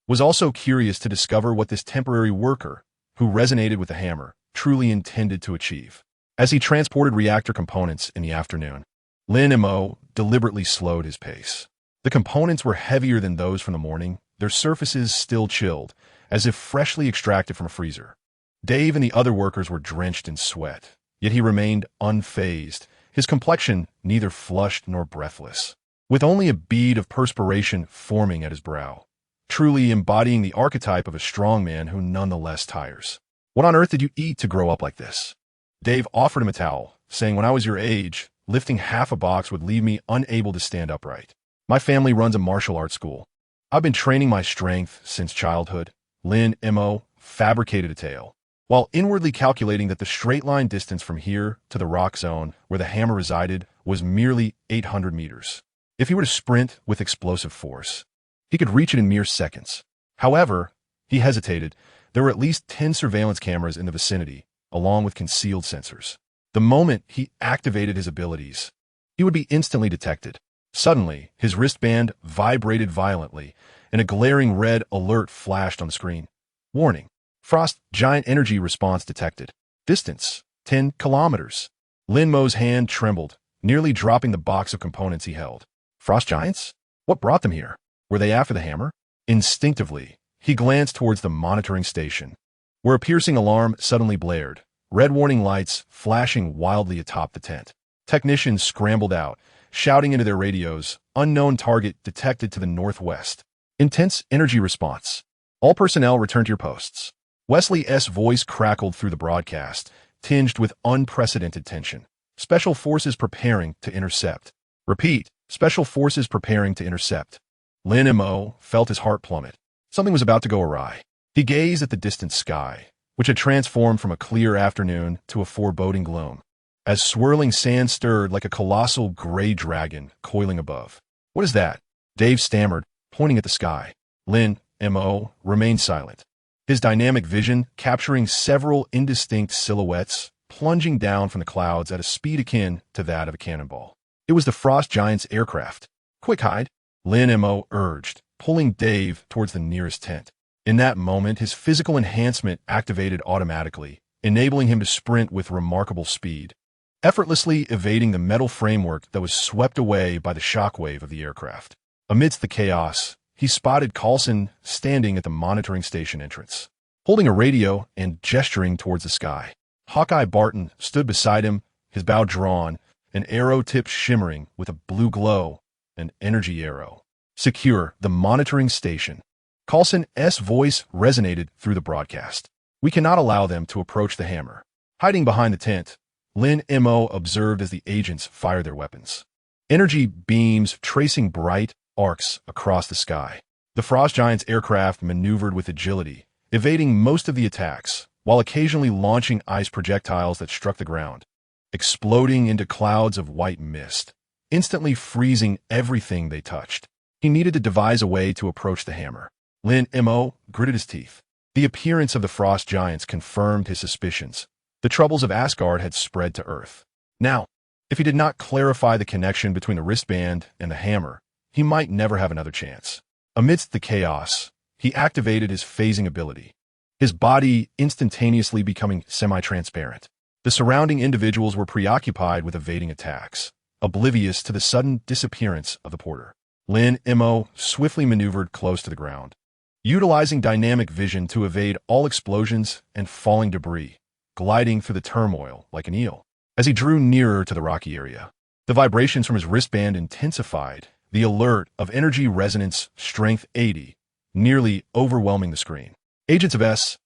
was also curious to discover what this temporary worker, who resonated with the hammer, truly intended to achieve. As he transported reactor components in the afternoon, Lin Mo deliberately slowed his pace. The components were heavier than those from the morning, their surfaces still chilled, as if freshly extracted from a freezer. Dave and the other workers were drenched in sweat, yet he remained unfazed, his complexion neither flushed nor breathless, with only a bead of perspiration forming at his brow, truly embodying the archetype of a strong man who nonetheless tires. What on earth did you eat to grow up like this? Dave offered him a towel, saying, when I was your age, lifting half a box would leave me unable to stand upright. My family runs a martial arts school. I've been training my strength since childhood. Lin Mo fabricated a tale, while inwardly calculating that the straight-line distance from here to the rock zone where the hammer resided was merely 800 meters. If he were to sprint with explosive force, he could reach it in mere seconds. However, he hesitated. There were at least 10 surveillance cameras in the vicinity, along with concealed sensors. The moment he activated his abilities, he would be instantly detected. Suddenly, his wristband vibrated violently, and a glaring red alert flashed on the screen. Warning. Frost giant energy response detected. Distance, 10 kilometers. Lin Mo's hand trembled, nearly dropping the box of components he held. Frost giants? What brought them here? Were they after the hammer? Instinctively, he glanced towards the monitoring station, where a piercing alarm suddenly blared, red warning lights flashing wildly atop the tent. Technicians scrambled out, shouting into their radios, unknown target detected to the northwest. Intense energy response. All personnel return to your posts. Wesley's voice crackled through the broadcast, tinged with unprecedented tension. Special forces preparing to intercept. Repeat, special forces preparing to intercept. Lin Mo felt his heart plummet. Something was about to go awry. He gazed at the distant sky, which had transformed from a clear afternoon to a foreboding gloom, as swirling sand stirred like a colossal gray dragon coiling above. What is that? Dave stammered, pointing at the sky. Lin Mo remained silent, his dynamic vision capturing several indistinct silhouettes plunging down from the clouds at a speed akin to that of a cannonball. It was the Frost Giant's aircraft. Quick hide, Lin Mo urged, pulling Dave towards the nearest tent. In that moment, his physical enhancement activated automatically, enabling him to sprint with remarkable speed, effortlessly evading the metal framework that was swept away by the shockwave of the aircraft. Amidst the chaos, he spotted Coulson standing at the monitoring station entrance, holding a radio and gesturing towards the sky. Hawkeye Barton stood beside him, his bow drawn, an arrow tip shimmering with a blue glow, an energy arrow. Secure the monitoring station. Coulson's voice resonated through the broadcast. We cannot allow them to approach the hammer. Hiding behind the tent, Lin Mo observed as the agents fired their weapons. Energy beams tracing bright arcs across the sky. The Frost Giant's aircraft maneuvered with agility, evading most of the attacks, while occasionally launching ice projectiles that struck the ground, exploding into clouds of white mist, instantly freezing everything they touched. He needed to devise a way to approach the hammer. Lin Mo gritted his teeth. The appearance of the Frost Giants confirmed his suspicions. The troubles of Asgard had spread to Earth. Now, if he did not clarify the connection between the wristband and the hammer, he might never have another chance. Amidst the chaos, he activated his phasing ability, his body instantaneously becoming semi-transparent. The surrounding individuals were preoccupied with evading attacks, oblivious to the sudden disappearance of the porter. Lin Mo swiftly maneuvered close to the ground, utilizing dynamic vision to evade all explosions and falling debris, gliding through the turmoil like an eel. As he drew nearer to the rocky area, the vibrations from his wristband intensified, the alert of energy resonance strength 80, nearly overwhelming the screen. Agents of S.H.I.E.L.D.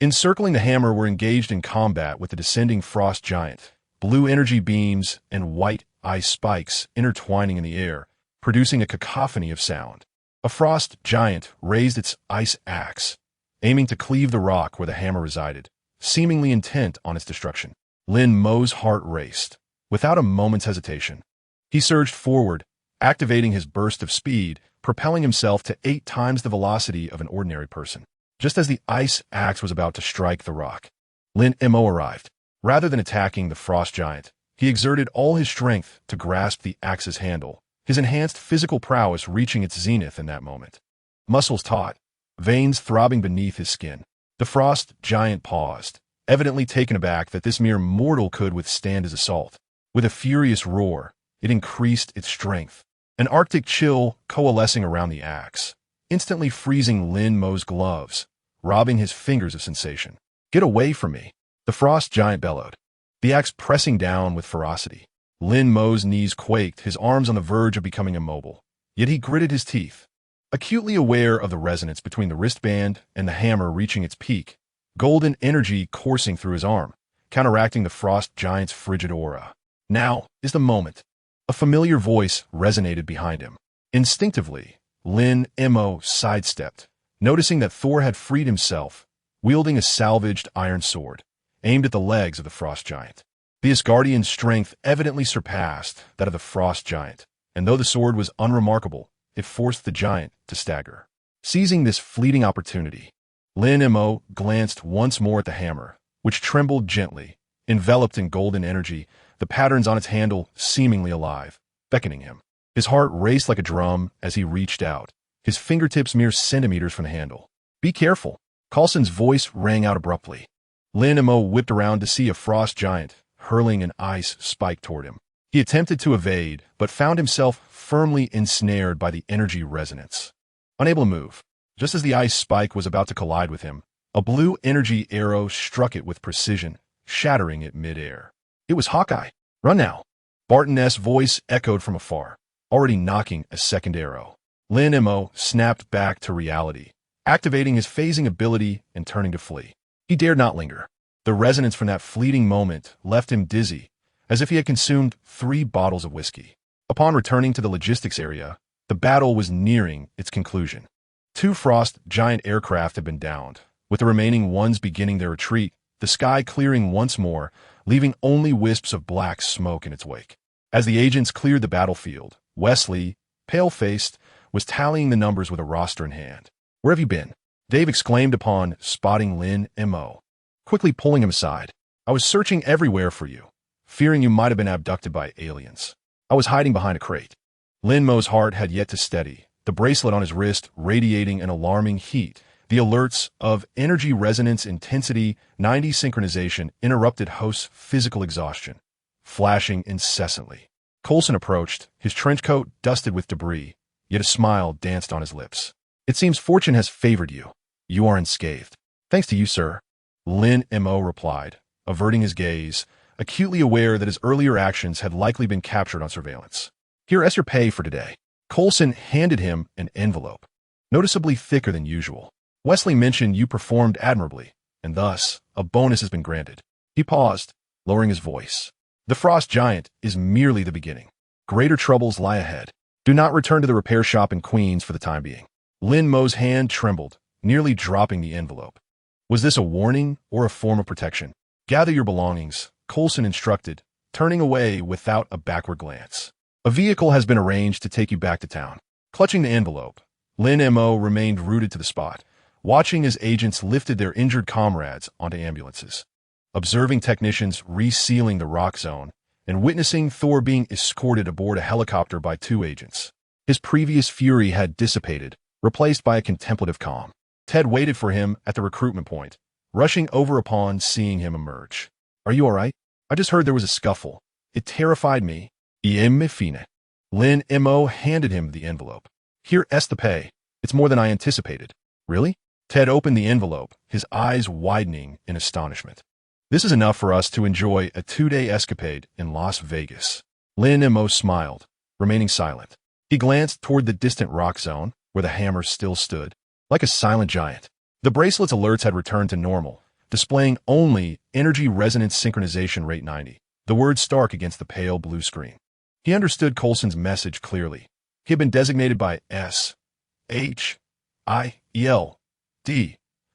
encircling the hammer were engaged in combat with the descending frost giant, blue energy beams and white ice spikes intertwining in the air, producing a cacophony of sound. A frost giant raised its ice axe, aiming to cleave the rock where the hammer resided, seemingly intent on its destruction. Lin Mo's heart raced. Without a moment's hesitation, he surged forward, activating his burst of speed, propelling himself to 8 times the velocity of an ordinary person. Just as the ice axe was about to strike the rock, Lin Mo arrived. Rather than attacking the frost giant, he exerted all his strength to grasp the axe's handle, his enhanced physical prowess reaching its zenith in that moment. Muscles taut, veins throbbing beneath his skin, the frost giant paused, evidently taken aback that this mere mortal could withstand his assault. With a furious roar, it increased its strength, an arctic chill coalescing around the axe, instantly freezing Lin Mo's gloves, robbing his fingers of sensation. "Get away from me," the frost giant bellowed, the axe pressing down with ferocity. Lin Mo's knees quaked, his arms on the verge of becoming immobile. Yet he gritted his teeth, acutely aware of the resonance between the wristband and the hammer reaching its peak, golden energy coursing through his arm, counteracting the frost giant's frigid aura. "Now is the moment." A familiar voice resonated behind him. Instinctively, Lin Mo sidestepped, noticing that Thor had freed himself, wielding a salvaged iron sword, aimed at the legs of the frost giant. The Asgardian's strength evidently surpassed that of the frost giant, and though the sword was unremarkable, it forced the giant to stagger. Seizing this fleeting opportunity, Lin Mo glanced once more at the hammer, which trembled gently, enveloped in golden energy, the patterns on its handle seemingly alive, beckoning him. His heart raced like a drum as he reached out, his fingertips mere centimeters from the handle. "Be careful," Coulson's voice rang out abruptly. Lin Mo whipped around to see a frost giant hurling an ice spike toward him. He attempted to evade, but found himself firmly ensnared by the energy resonance. Unable to move, just as the ice spike was about to collide with him, a blue energy arrow struck it with precision, shattering it mid-air. It was Hawkeye. "Run now," Barton's voice echoed from afar, already knocking a second arrow. Lin Mo snapped back to reality, activating his phasing ability and turning to flee. He dared not linger. The resonance from that fleeting moment left him dizzy, as if he had consumed 3 bottles of whiskey. Upon returning to the logistics area, the battle was nearing its conclusion. 2 frost giant aircraft had been downed, with the remaining ones beginning their retreat, the sky clearing once more, leaving only wisps of black smoke in its wake. As the agents cleared the battlefield, Wesley, pale-faced, was tallying the numbers with a roster in hand. "Where have you been?" Dave exclaimed upon spotting Lin Mo, quickly pulling him aside. "I was searching everywhere for you, fearing you might have been abducted by aliens. I was hiding behind a crate." Lin Mo's heart had yet to steady, the bracelet on his wrist radiating an alarming heat. The alerts of energy resonance intensity 90 synchronization interrupted host's physical exhaustion, flashing incessantly. Coulson approached, his trench coat dusted with debris, yet a smile danced on his lips. "It seems fortune has favored you. You are unscathed." "Thanks to you, sir," Lin Mo replied, averting his gaze, acutely aware that his earlier actions had likely been captured on surveillance. "Here's your pay for today." Coulson handed him an envelope, noticeably thicker than usual. "Wesley mentioned you performed admirably, and thus a bonus has been granted." He paused, lowering his voice. "The frost giant is merely the beginning. Greater troubles lie ahead. Do not return to the repair shop in Queens for the time being." Lin Mo's hand trembled, nearly dropping the envelope. Was this a warning or a form of protection? "Gather your belongings," Coulson instructed, turning away without a backward glance. "A vehicle has been arranged to take you back to town." Clutching the envelope, Lin Mo remained rooted to the spot, watching as agents lifted their injured comrades onto ambulances, observing technicians resealing the rock zone, and witnessing Thor being escorted aboard a helicopter by 2 agents. His previous fury had dissipated, replaced by a contemplative calm. Ted waited for him at the recruitment point, rushing over upon seeing him emerge. "Are you all right? I just heard there was a scuffle. It terrified me." "Me fine." Lin Mo handed him the envelope. "Here est the pay. It's more than I anticipated." "Really?" Ted opened the envelope, his eyes widening in astonishment. "This is enough for us to enjoy a 2-day escapade in Las Vegas." Lin Mo smiled, remaining silent. He glanced toward the distant rock zone, where the hammer still stood, like a silent giant. The bracelet's alerts had returned to normal, displaying only energy resonance synchronization rate 90, the word stark against the pale blue screen. He understood Coulson's message clearly. He had been designated by S.H.I.E.L.D.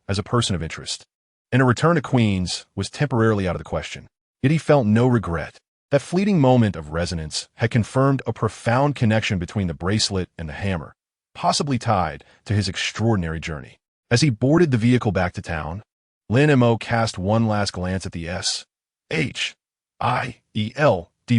as a person of interest, and a return to Queens was temporarily out of the question. Yet he felt no regret. That fleeting moment of resonance had confirmed a profound connection between the bracelet and the hammer, possibly tied to his extraordinary journey. As he boarded the vehicle back to town, Lin Mo cast one last glance at the S.H.I.E.L.D.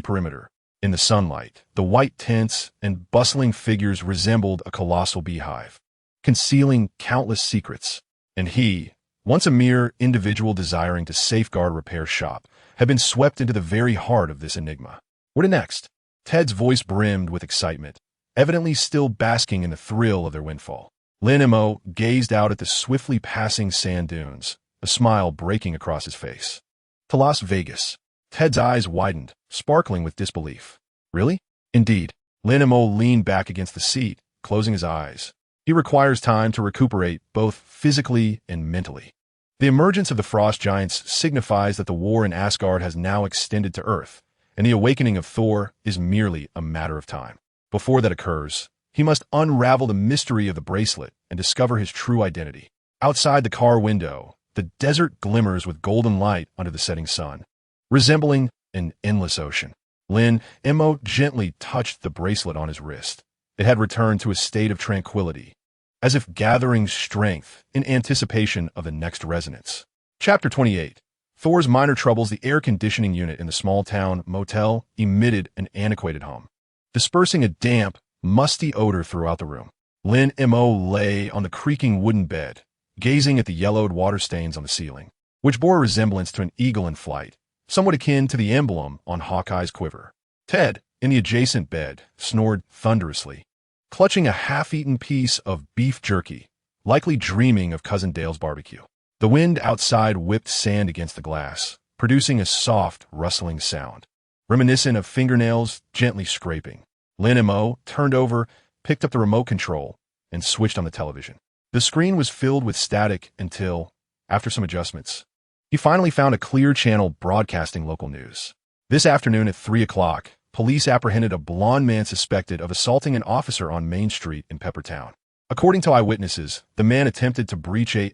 perimeter. In the sunlight, the white tents and bustling figures resembled a colossal beehive, concealing countless secrets. And he, once a mere individual desiring to safeguard repair shop, had been swept into the very heart of this enigma. What next? Ted's voice brimmed with excitement, evidently still basking in the thrill of their windfall. Lin Mo gazed out at the swiftly passing sand dunes, a smile breaking across his face. "To Las Vegas." Ted's eyes widened, sparkling with disbelief. "Really?" "Indeed." Lin Mo leaned back against the seat, closing his eyes. "He requires time to recuperate both physically and mentally. The emergence of the frost giants signifies that the war in Asgard has now extended to Earth, and the awakening of Thor is merely a matter of time. Before that occurs, he must unravel the mystery of the bracelet and discover his true identity." Outside the car window, the desert glimmers with golden light under the setting sun, resembling an endless ocean. Lin Mo gently touched the bracelet on his wrist. It had returned to a state of tranquility, as if gathering strength in anticipation of the next resonance. Chapter 28. Thor's minor troubles. The air conditioning unit in the small-town motel emitted an antiquated hum, dispersing a damp, musty odor throughout the room. Lin Mo lay on the creaking wooden bed, gazing at the yellowed water stains on the ceiling, which bore a resemblance to an eagle in flight, somewhat akin to the emblem on Hawkeye's quiver. Ted, in the adjacent bed, snored thunderously, clutching a half-eaten piece of beef jerky, likely dreaming of Cousin Dale's barbecue. The wind outside whipped sand against the glass, producing a soft, rustling sound, reminiscent of fingernails gently scraping. Lin Mo turned over, picked up the remote control, and switched on the television. The screen was filled with static until, after some adjustments, he finally found a clear channel broadcasting local news. This afternoon at 3 o'clock, police apprehended a blond man suspected of assaulting an officer on Main Street in Peppertown. According to eyewitnesses, the man attempted to breach a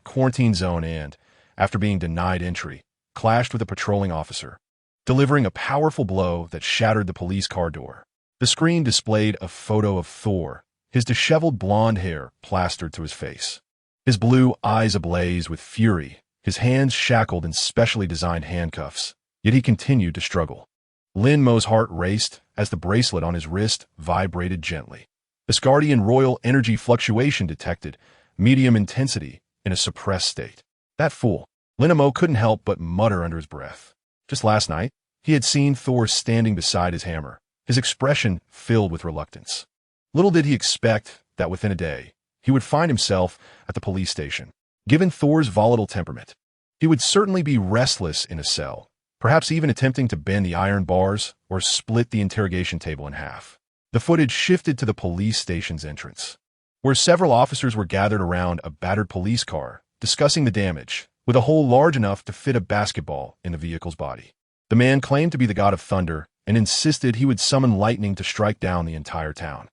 quarantine zone and, after being denied entry, clashed with a patrolling officer, delivering a powerful blow that shattered the police car door. The screen displayed a photo of Thor, his disheveled blonde hair plastered to his face, his blue eyes ablaze with fury, his hands shackled in specially designed handcuffs. Yet he continued to struggle. Lin Mo's heart raced as the bracelet on his wrist vibrated gently. Asgardian royal energy fluctuation detected, medium intensity, in a suppressed state. That fool. Lin Mo couldn't help but mutter under his breath. Just last night, he had seen Thor standing beside his hammer, his expression filled with reluctance. Little did he expect that within a day, he would find himself at the police station. Given Thor's volatile temperament, he would certainly be restless in a cell, perhaps even attempting to bend the iron bars or split the interrogation table in half. The footage shifted to the police station's entrance, where several officers were gathered around a battered police car, discussing the damage, with a hole large enough to fit a basketball in the vehicle's body. The man claimed to be the god of thunder and insisted he would summon lightning to strike down the entire town.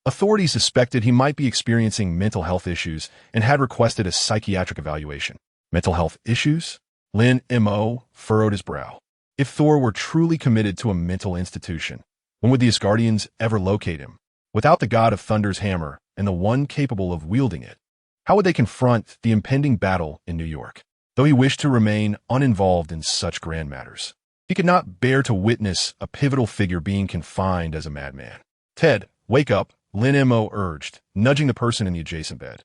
Authorities suspected he might be experiencing mental health issues and had requested a psychiatric evaluation. Mental health issues? Lin Mo furrowed his brow. If Thor were truly committed to a mental institution, when would the Asgardians ever locate him? Without the god of thunder's hammer and the one capable of wielding it, how would they confront the impending battle in New York? Though he wished to remain uninvolved in such grand matters, he could not bear to witness a pivotal figure being confined as a madman. "Ted, wake up," Lin Mo urged, nudging the person in the adjacent bed.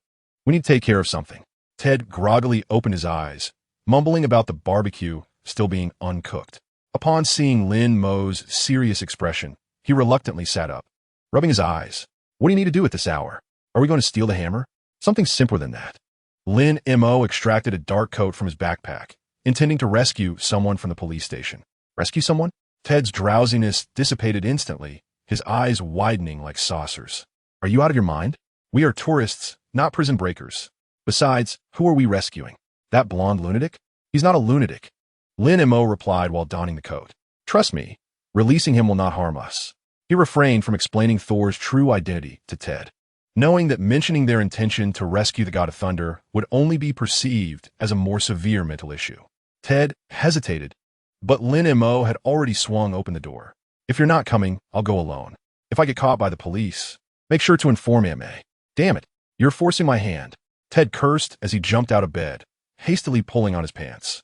We need to take care of something. Ted groggily opened his eyes, mumbling about the barbecue still being uncooked. Upon seeing Lin Mo's serious expression, he reluctantly sat up, rubbing his eyes. What do you need to do at this hour? Are we going to steal the hammer? Something simpler than that. Lin Mo extracted a dark coat from his backpack, intending to rescue someone from the police station. Rescue someone? Ted's drowsiness dissipated instantly, his eyes widening like saucers. Are you out of your mind? We are tourists, not prison breakers. Besides, who are we rescuing? That blonde lunatic? He's not a lunatic. Lin Mo replied while donning the coat. Trust me, releasing him will not harm us. He refrained from explaining Thor's true identity to Ted, knowing that mentioning their intention to rescue the God of Thunder would only be perceived as a more severe mental issue. Ted hesitated, but Lin Mo had already swung open the door. If you're not coming, I'll go alone. If I get caught by the police, make sure to inform Aunt May. Damn it, you're forcing my hand. Ted cursed as he jumped out of bed, hastily pulling on his pants.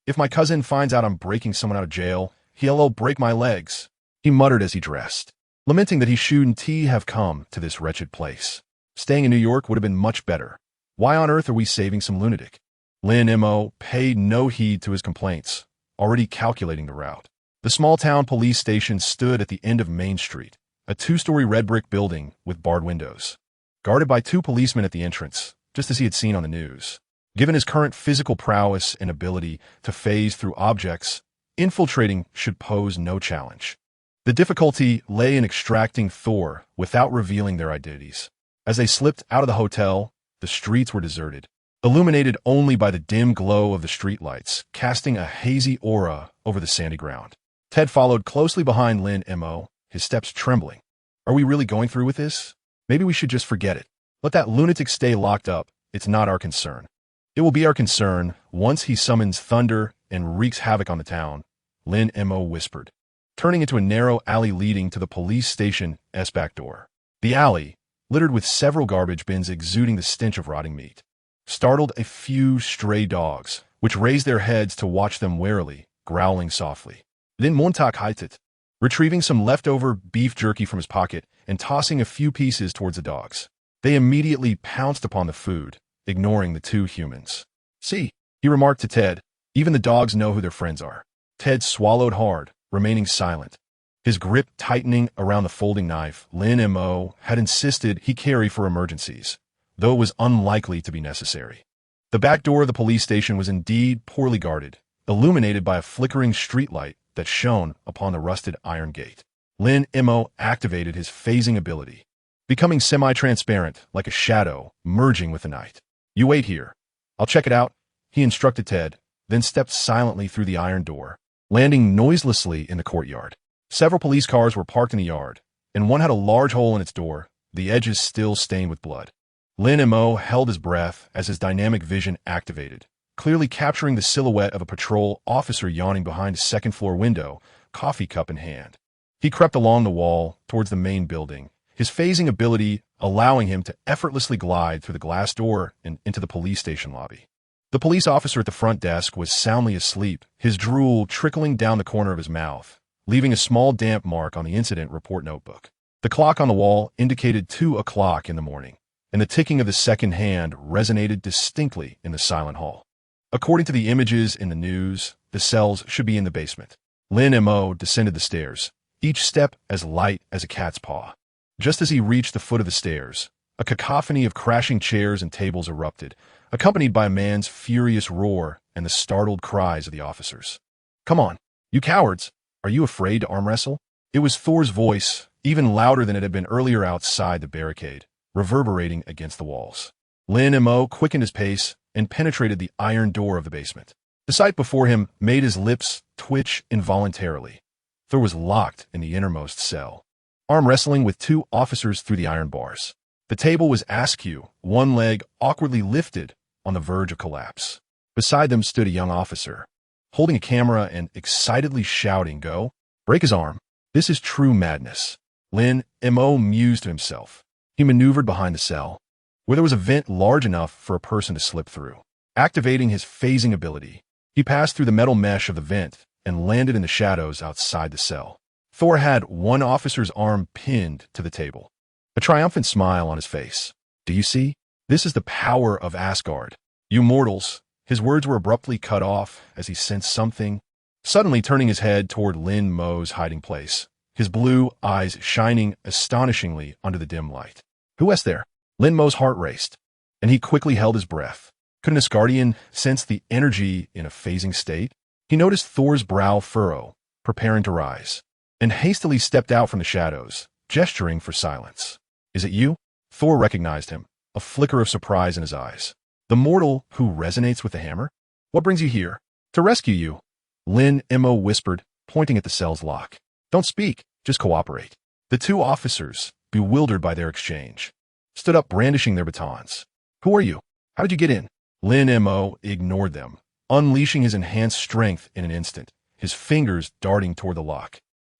If my cousin finds out I'm breaking someone out of jail, he'll break my legs, he muttered as he dressed, lamenting that he shouldn't have come to this wretched place. Staying in New York would have been much better. Why on earth are we saving some lunatic? Lin Mo paid no heed to his complaints, already calculating the route. The small-town police station stood at the end of Main Street, a two-story red brick building with barred windows, guarded by 2 policemen at the entrance, just as he had seen on the news. Given his current physical prowess and ability to phase through objects, infiltrating should pose no challenge. The difficulty lay in extracting Thor without revealing their identities. As they slipped out of the hotel, the streets were deserted, illuminated only by the dim glow of the streetlights, casting a hazy aura over the sandy ground. Ted followed closely behind Lin Mo, his steps trembling. Are we really going through with this? Maybe we should just forget it. Let that lunatic stay locked up. It's not our concern. It will be our concern once he summons thunder and wreaks havoc on the town, Lin Mo whispered, turning into a narrow alley leading to the police station's back door. The alley, littered with several garbage bins exuding the stench of rotting meat, startled a few stray dogs, which raised their heads to watch them warily, growling softly. Then Montag heitet, retrieving some leftover beef jerky from his pocket and tossing a few pieces towards the dogs. They immediately pounced upon the food, ignoring the 2 humans. See, he remarked to Ted, even the dogs know who their friends are. Ted swallowed hard, remaining silent, his grip tightening around the folding knife Lin Mo had insisted he carry for emergencies, though it was unlikely to be necessary. The back door of the police station was indeed poorly guarded, illuminated by a flickering streetlight that shone upon the rusted iron gate. Lin Mo activated his phasing ability, becoming semi-transparent like a shadow merging with the night. You wait here. I'll check it out, he instructed Ted, then stepped silently through the iron door, landing noiselessly in the courtyard. Several police cars were parked in the yard, and one had a large hole in its door, the edges still stained with blood. Lin Mo held his breath as his dynamic vision activated, clearly capturing the silhouette of a patrol officer yawning behind a second-floor window, coffee cup in hand. He crept along the wall towards the main building, his phasing ability allowing him to effortlessly glide through the glass door and into the police station lobby. The police officer at the front desk was soundly asleep, his drool trickling down the corner of his mouth, leaving a small damp mark on the incident report notebook. The clock on the wall indicated 2 o'clock in the morning, and the ticking of the second hand resonated distinctly in the silent hall. According to the images in the news, the cells should be in the basement. Lin Mo descended the stairs, each step as light as a cat's paw. Just as he reached the foot of the stairs, a cacophony of crashing chairs and tables erupted, accompanied by a man's furious roar and the startled cries of the officers. Come on, you cowards! Are you afraid to arm wrestle? It was Thor's voice, even louder than it had been earlier outside the barricade, reverberating against the walls. Lin Mo quickened his pace and penetrated the iron door of the basement. The sight before him made his lips twitch involuntarily. Thor was locked in the innermost cell, arm wrestling with 2 officers through the iron bars. The table was askew, one leg awkwardly lifted on the verge of collapse. Beside them stood a young officer, holding a camera and excitedly shouting, "Go! Break his arm! This is true madness." Lin Mo mused to himself. He maneuvered behind the cell, where there was a vent large enough for a person to slip through. Activating his phasing ability, he passed through the metal mesh of the vent and landed in the shadows outside the cell. Thor had one officer's arm pinned to the table, a triumphant smile on his face. "Do you see? This is the power of Asgard. You mortals. His words were abruptly cut off as he sensed something, suddenly turning his head toward Lin Mo's hiding place, his blue eyes shining astonishingly under the dim light. Who was there? Lin Mo's heart raced, and he quickly held his breath. Could an Asgardian sense the energy in a phasing state? He noticed Thor's brow furrow, preparing to rise, and hastily stepped out from the shadows, gesturing for silence. Is it you? Thor recognized him, a flicker of surprise in his eyes. The mortal who resonates with the hammer? What brings you here? To rescue you, Lin Mo whispered, pointing at the cell's lock. Don't speak, just cooperate. The two officers, bewildered by their exchange, stood up brandishing their batons. Who are you? How did you get in? Lin Mo ignored them, unleashing his enhanced strength in an instant, his fingers darting toward the lock.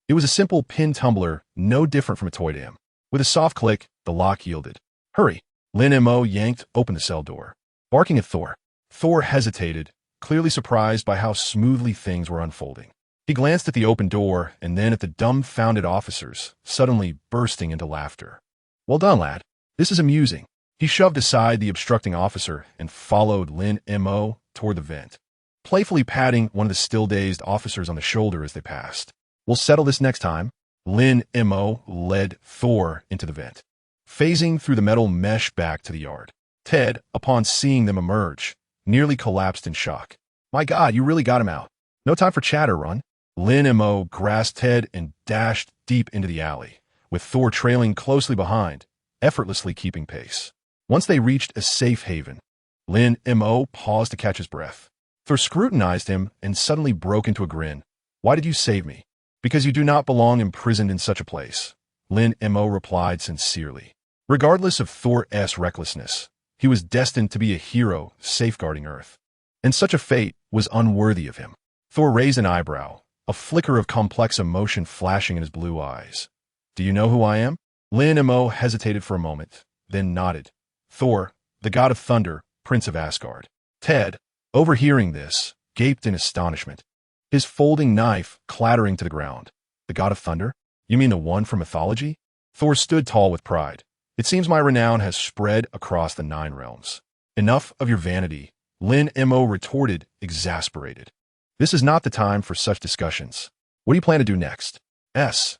It was a simple pin tumbler, no different from a toy to him. With a soft click, the lock yielded. Hurry! Lin Mo yanked open the cell door, barking at Thor. Thor hesitated, clearly surprised by how smoothly things were unfolding. He glanced at the open door and then at the dumbfounded officers, suddenly bursting into laughter. Well done, lad. This is amusing. He shoved aside the obstructing officer and followed Lin Mo toward the vent, playfully patting one of the still-dazed officers on the shoulder as they passed. We'll settle this next time. Lin Mo led Thor into the vent, phasing through the metal mesh back to the yard. Ted, upon seeing them emerge, nearly collapsed in shock. My God, you really got him out. No time for chatter, run. Lin Mo grasped Ted and dashed deep into the alley, with Thor trailing closely behind, effortlessly keeping pace. Once they reached a safe haven, Lin Mo paused to catch his breath. Thor scrutinized him and suddenly broke into a grin. Why did you save me? Because you do not belong imprisoned in such a place, Lin Mo replied sincerely. Regardless of Thor's recklessness, he was destined to be a hero safeguarding Earth, and such a fate was unworthy of him. Thor raised an eyebrow, a flicker of complex emotion flashing in his blue eyes. Do you know who I am? Lin Mo hesitated for a moment, then nodded. Thor, the god of thunder, prince of Asgard. Ted, overhearing this, gaped in astonishment, his folding knife clattering to the ground. The god of thunder? You mean the one from mythology? Thor stood tall with pride. It seems my renown has spread across the 9 realms. Enough of your vanity, Lin Mo retorted, exasperated. This is not the time for such discussions. What do you plan to do next? S-H-I-E-L-D.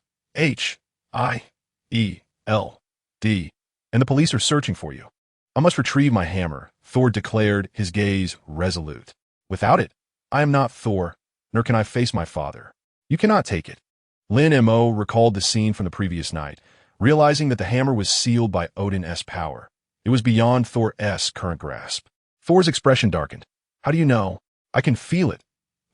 And the police are searching for you. I must retrieve my hammer, Thor declared, his gaze resolute. Without it, I am not Thor, nor can I face my father. You cannot take it. Lin Mo recalled the scene from the previous night, realizing that the hammer was sealed by Odin's power. It was beyond Thor's current grasp. Thor's expression darkened. How do you know? I can feel it.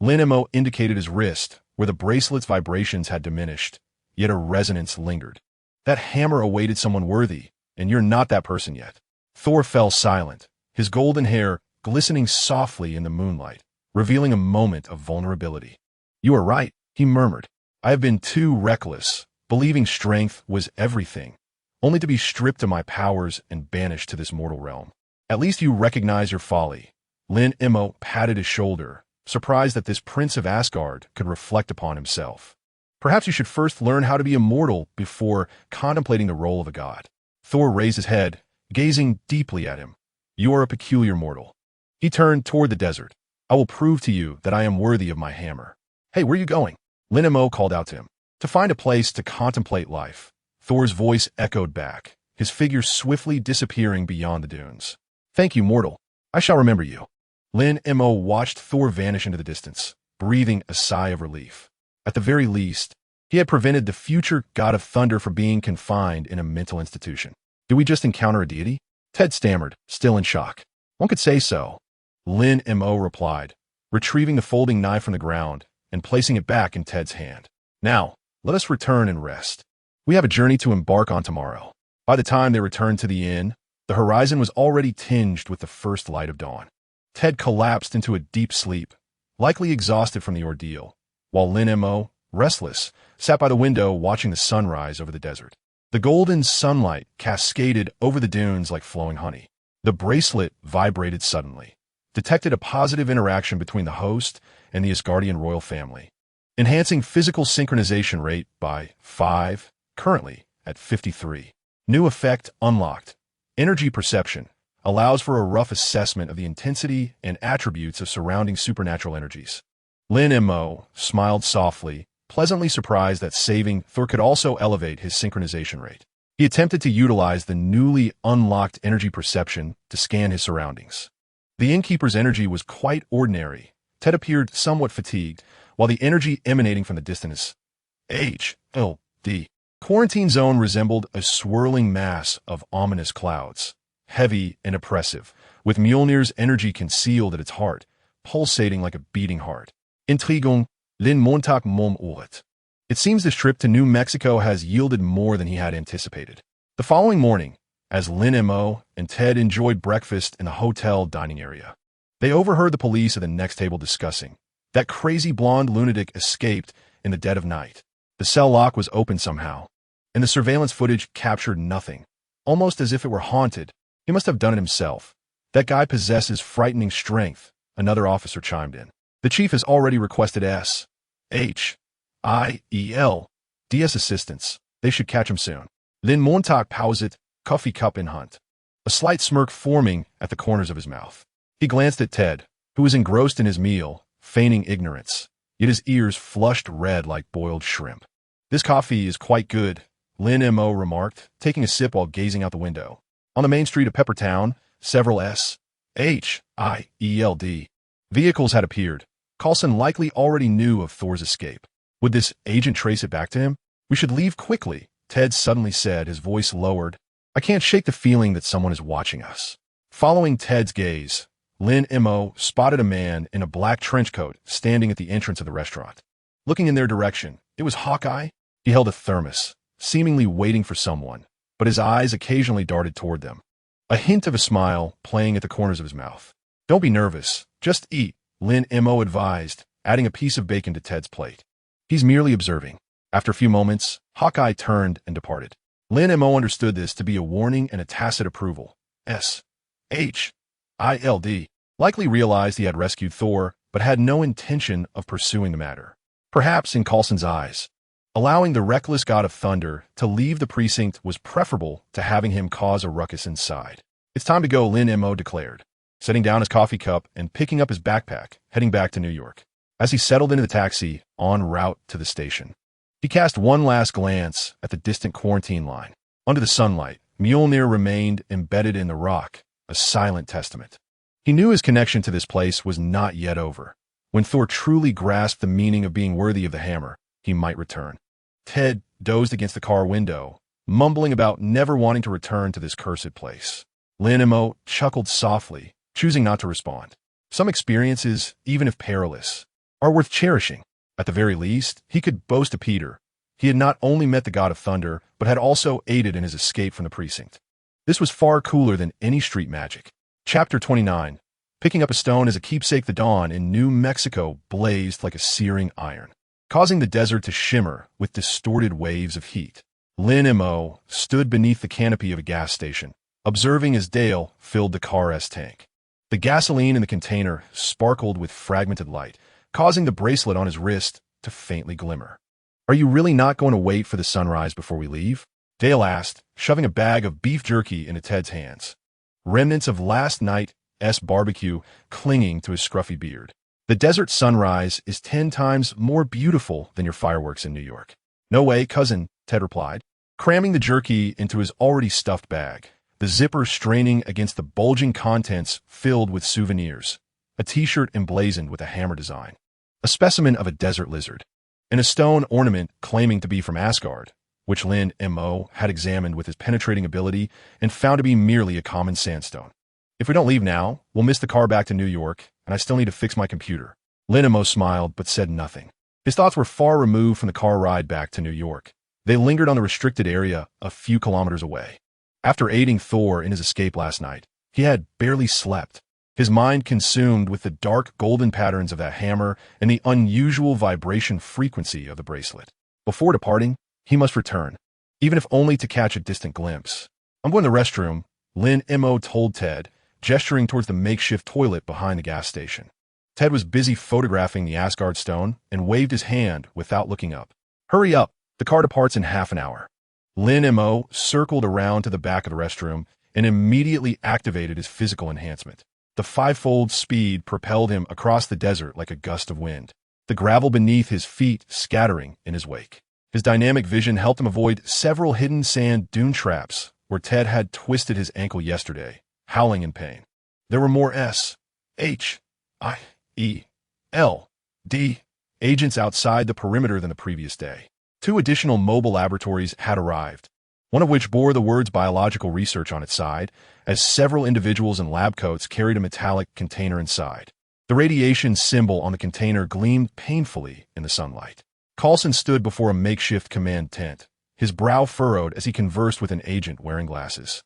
Lin Mo indicated his wrist, where the bracelet's vibrations had diminished, yet a resonance lingered. That hammer awaited someone worthy, and you're not that person yet. Thor fell silent, his golden hair glistening softly in the moonlight, revealing a moment of vulnerability. You are right, he murmured. I have been too reckless, believing strength was everything, only to be stripped of my powers and banished to this mortal realm. At least you recognize your folly. Lin Mo patted his shoulder, surprised that this prince of Asgard could reflect upon himself. Perhaps you should first learn how to be immortal before contemplating the role of a god. Thor raised his head, gazing deeply at him. You are a peculiar mortal. He turned toward the desert. I will prove to you that I am worthy of my hammer. Hey, where are you going? Lin Mo called out to him. To find a place to contemplate life. Thor's voice echoed back, his figure swiftly disappearing beyond the dunes. Thank you, mortal. I shall remember you. Lin Mo watched Thor vanish into the distance, breathing a sigh of relief. At the very least, he had prevented the future god of thunder from being confined in a mental institution. Did we just encounter a deity? Ted stammered, still in shock. One could say so. Lin Mo replied, retrieving the folding knife from the ground and placing it back in Ted's hand. Now, let us return and rest. We have a journey to embark on tomorrow. By the time they returned to the inn, the horizon was already tinged with the first light of dawn. Ted collapsed into a deep sleep, likely exhausted from the ordeal, while Lin Mo, restless, sat by the window watching the sunrise over the desert. The golden sunlight cascaded over the dunes like flowing honey. The bracelet vibrated suddenly, detected a positive interaction between the host and the Asgardian royal family, enhancing physical synchronization rate by 5, currently at 53. New effect unlocked. Energy perception. allows for a rough assessment of the intensity and attributes of surrounding supernatural energies. Lin Mo smiled softly, pleasantly surprised that saving Thor could also elevate his synchronization rate. He attempted to utilize the newly unlocked energy perception to scan his surroundings. The innkeeper's energy was quite ordinary. Ted appeared somewhat fatigued, while the energy emanating from the distance, the quarantine zone resembled a swirling mass of ominous clouds, heavy and oppressive, with Mjolnir's energy concealed at its heart, pulsating like a beating heart. Intrigung, Lin Montag mom oret. It seems this trip to New Mexico has yielded more than he had anticipated. The following morning, as Lin Mo and Ted enjoyed breakfast in the hotel dining area, they overheard the police at the next table discussing. That crazy blonde lunatic escaped in the dead of night. The cell lock was open somehow, and the surveillance footage captured nothing, almost as if it were haunted. He must have done it himself. That guy possesses frightening strength, another officer chimed in. The chief has already requested DS assistance. They should catch him soon. Lin Montag pauset, coffee cup in hunt. A slight smirk forming at the corners of his mouth. He glanced at Ted, who was engrossed in his meal, feigning ignorance, yet his ears flushed red like boiled shrimp. This coffee is quite good, Lin Mo remarked, taking a sip while gazing out the window. On the main street of Peppertown, several SHIELD vehicles had appeared. Coulson likely already knew of Thor's escape. Would this agent trace it back to him? We should leave quickly, Ted suddenly said, his voice lowered. I can't shake the feeling that someone is watching us. Following Ted's gaze, Lin Mo spotted a man in a black trench coat standing at the entrance of the restaurant. Looking in their direction, it was Hawkeye. He held a thermos, seemingly waiting for someone, but his eyes occasionally darted toward them. A hint of a smile playing at the corners of his mouth. Don't be nervous, just eat, Lin Mo advised, adding a piece of bacon to Ted's plate. He's merely observing. After a few moments, Hawkeye turned and departed. Lin Mo understood this to be a warning and a tacit approval. SHIELD likely realized he had rescued Thor, but had no intention of pursuing the matter. Perhaps in Coulson's eyes, allowing the reckless god of thunder to leave the precinct was preferable to having him cause a ruckus inside. It's time to go, Lin Mo declared, setting down his coffee cup and picking up his backpack, heading back to New York. As he settled into the taxi, en route to the station, he cast one last glance at the distant quarantine line. Under the sunlight, Mjolnir remained embedded in the rock, a silent testament. He knew his connection to this place was not yet over. When Thor truly grasped the meaning of being worthy of the hammer, he might return. Ted dozed against the car window, mumbling about never wanting to return to this cursed place. Lin Mo chuckled softly, choosing not to respond. Some experiences, even if perilous, are worth cherishing. At the very least, he could boast to Peter. He had not only met the god of thunder, but had also aided in his escape from the precinct. This was far cooler than any street magic. Chapter 29. Picking up a stone as a keepsake. The dawn in New Mexico blazed like a searing iron, causing the desert to shimmer with distorted waves of heat. Lin Mo stood beneath the canopy of a gas station, observing as Dale filled the car's tank. The gasoline in the container sparkled with fragmented light, causing the bracelet on his wrist to faintly glimmer. Are you really not going to wait for the sunrise before we leave? Dale asked, shoving a bag of beef jerky into Ted's hands. Remnants of last night's barbecue clinging to his scruffy beard. The desert sunrise is 10 times more beautiful than your fireworks in New York. No way, cousin, Ted replied, cramming the jerky into his already stuffed bag, the zipper straining against the bulging contents filled with souvenirs, a t-shirt emblazoned with a hammer design, a specimen of a desert lizard, and a stone ornament claiming to be from Asgard, which Lin Mo had examined with his penetrating ability and found to be merely a common sandstone. If we don't leave now, we'll miss the car back to New York, and I still need to fix my computer. Lin Mo smiled but said nothing. His thoughts were far removed from the car ride back to New York. They lingered on the restricted area a few kilometers away. After aiding Thor in his escape last night, he had barely slept, his mind consumed with the dark golden patterns of that hammer and the unusual vibration frequency of the bracelet. Before departing, he must return, even if only to catch a distant glimpse. I'm going to the restroom, Lin Mo told Ted, gesturing towards the makeshift toilet behind the gas station. Ted was busy photographing the Asgard stone and waved his hand without looking up. Hurry up, the car departs in half an hour. Lin Mo circled around to the back of the restroom, and immediately activated his physical enhancement. The fivefold speed propelled him across the desert like a gust of wind, the gravel beneath his feet scattering in his wake. His dynamic vision helped him avoid several hidden sand dune traps where Ted had twisted his ankle yesterday, howling in pain. There were more S.H.I.E.L.D. agents outside the perimeter than the previous day. 2 additional mobile laboratories had arrived, one of which bore the words biological research on its side, as several individuals in lab coats carried a metallic container inside. The radiation symbol on the container gleamed painfully in the sunlight. Coulson stood before a makeshift command tent, his brow furrowed as he conversed with an agent wearing glasses.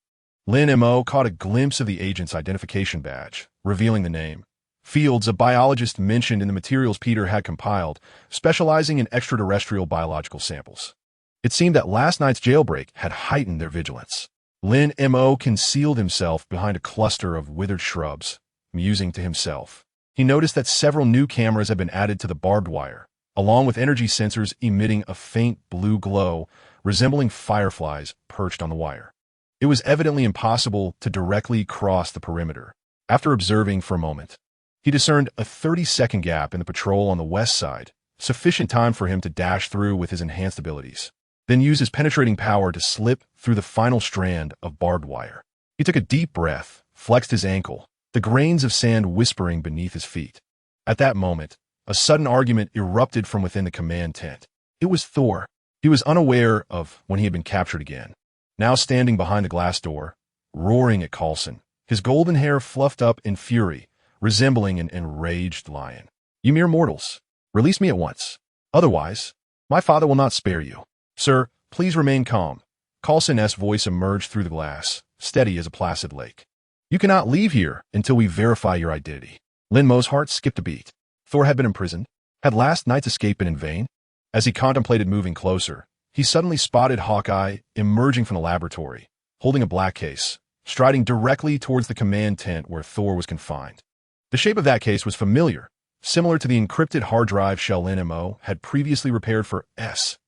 Lin Mo caught a glimpse of the agent's identification badge, revealing the name. Fields, a biologist mentioned in the materials Peter had compiled, specializing in extraterrestrial biological samples. It seemed that last night's jailbreak had heightened their vigilance. Lin Mo concealed himself behind a cluster of withered shrubs, musing to himself. He noticed that several new cameras had been added to the barbed wire, along with energy sensors emitting a faint blue glow resembling fireflies perched on the wire. It was evidently impossible to directly cross the perimeter. After observing for a moment, he discerned a 30-second gap in the patrol on the west side, sufficient time for him to dash through with his enhanced abilities, then use his penetrating power to slip through the final strand of barbed wire. He took a deep breath, flexed his ankle, the grains of sand whispering beneath his feet. At that moment, a sudden argument erupted from within the command tent. It was Thor. He was unaware of when he had been captured again. Now standing behind the glass door, roaring at Coulson, his golden hair fluffed up in fury, resembling an enraged lion. "You mere mortals, release me at once. Otherwise, my father will not spare you." "Sir, please remain calm." Coulson's voice emerged through the glass, steady as a placid lake. "You cannot leave here until we verify your identity." Lin Mo's heart skipped a beat. Thor had been imprisoned. Had last night's escape been in vain? As he contemplated moving closer, he suddenly spotted Hawkeye emerging from the laboratory, holding a black case, striding directly towards the command tent where Thor was confined. The shape of that case was familiar, similar to the encrypted hard drive shell Lin Mo had previously repaired for S.H.A.L.D.,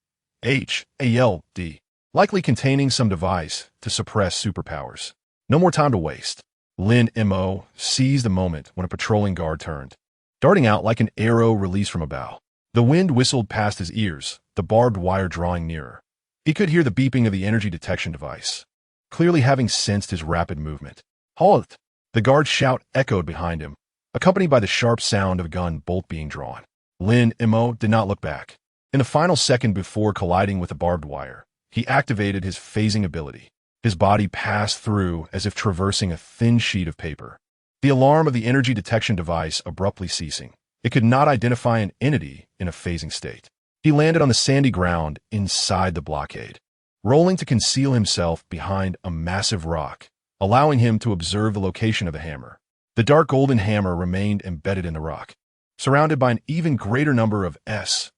likely containing some device to suppress superpowers. No more time to waste. Lin Mo seized the moment when a patrolling guard turned, darting out like an arrow released from a bow. The wind whistled past his ears, the barbed wire drawing nearer. He could hear the beeping of the energy detection device, clearly having sensed his rapid movement. "Halt!" The guard's shout echoed behind him, accompanied by the sharp sound of a gun bolt being drawn. Lin Mo did not look back. In the final second before colliding with the barbed wire, he activated his phasing ability. His body passed through as if traversing a thin sheet of paper. The alarm of the energy detection device abruptly ceasing. It could not identify an entity in a phasing state. He landed on the sandy ground inside the blockade, rolling to conceal himself behind a massive rock, allowing him to observe the location of the hammer. The dark golden hammer remained embedded in the rock, surrounded by an even greater number of S.H.I.E.L.D.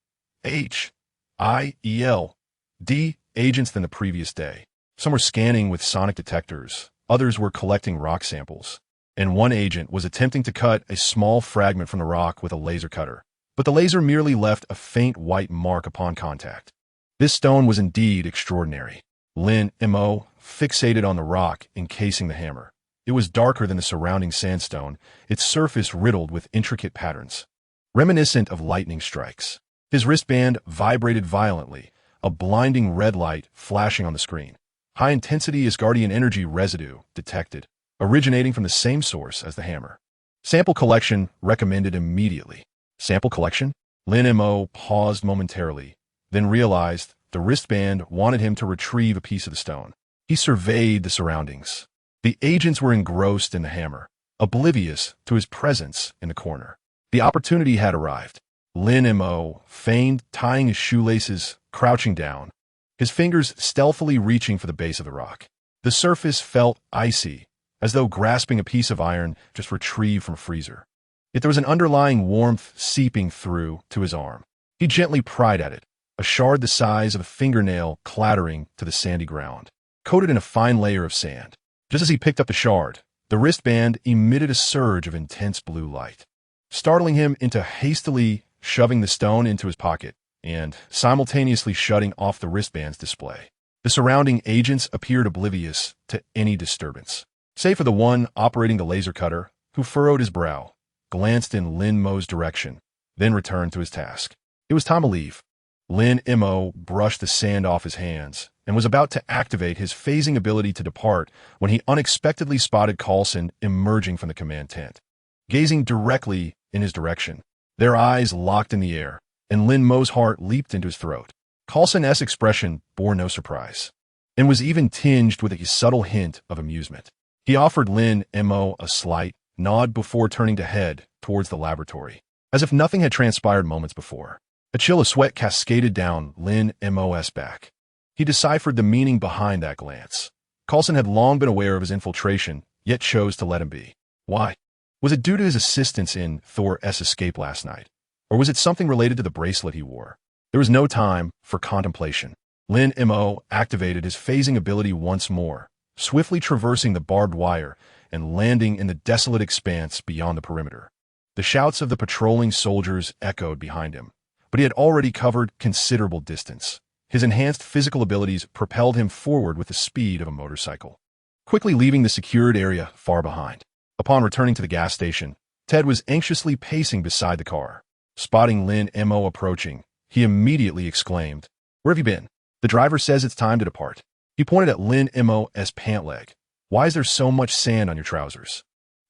agents than the previous day. Some were scanning with sonic detectors, others were collecting rock samples, and one agent was attempting to cut a small fragment from the rock with a laser cutter, but the laser merely left a faint white mark upon contact. This stone was indeed extraordinary. Lin Mo fixated on the rock encasing the hammer. It was darker than the surrounding sandstone, its surface riddled with intricate patterns, reminiscent of lightning strikes. His wristband vibrated violently, a blinding red light flashing on the screen. High-intensity Asgardian energy residue detected, originating from the same source as the hammer. Sample collection recommended immediately. Sample collection? Lin Mo paused momentarily, then realized the wristband wanted him to retrieve a piece of the stone. He surveyed the surroundings. The agents were engrossed in the hammer, oblivious to his presence in the corner. The opportunity had arrived. Lin Mo feigned tying his shoelaces, crouching down, his fingers stealthily reaching for the base of the rock. The surface felt icy, as though grasping a piece of iron just retrieved from a freezer. Yet there was an underlying warmth seeping through to his arm. He gently pried at it, a shard the size of a fingernail clattering to the sandy ground, coated in a fine layer of sand. Just as he picked up the shard, the wristband emitted a surge of intense blue light, startling him into hastily shoving the stone into his pocket and simultaneously shutting off the wristband's display. The surrounding agents appeared oblivious to any disturbance, save for the one operating the laser cutter, who furrowed his brow, glanced in Lin Mo's direction, then returned to his task. It was time to leave. Lin Mo brushed the sand off his hands and was about to activate his phasing ability to depart when he unexpectedly spotted Coulson emerging from the command tent. Gazing directly in his direction, their eyes locked in the air, and Lin Mo's heart leaped into his throat. Coulson's expression bore no surprise, and was even tinged with a subtle hint of amusement. He offered Lin Mo a slight nod before turning to head towards the laboratory, as if nothing had transpired moments before. A chill of sweat cascaded down Lin Mo's back. He deciphered the meaning behind that glance. Coulson had long been aware of his infiltration, yet chose to let him be. Why? Was it due to his assistance in Thor's escape last night? Or was it something related to the bracelet he wore? There was no time for contemplation. Lin Mo activated his phasing ability once more, swiftly traversing the barbed wire and landing in the desolate expanse beyond the perimeter. The shouts of the patrolling soldiers echoed behind him, but he had already covered considerable distance. His enhanced physical abilities propelled him forward with the speed of a motorcycle, quickly leaving the secured area far behind. Upon returning to the gas station, Ted was anxiously pacing beside the car. Spotting Lin Mo approaching, he immediately exclaimed, "Where have you been?" "The driver says it's time to depart." He pointed at Lin Mo's pant leg. "Why is there so much sand on your trousers?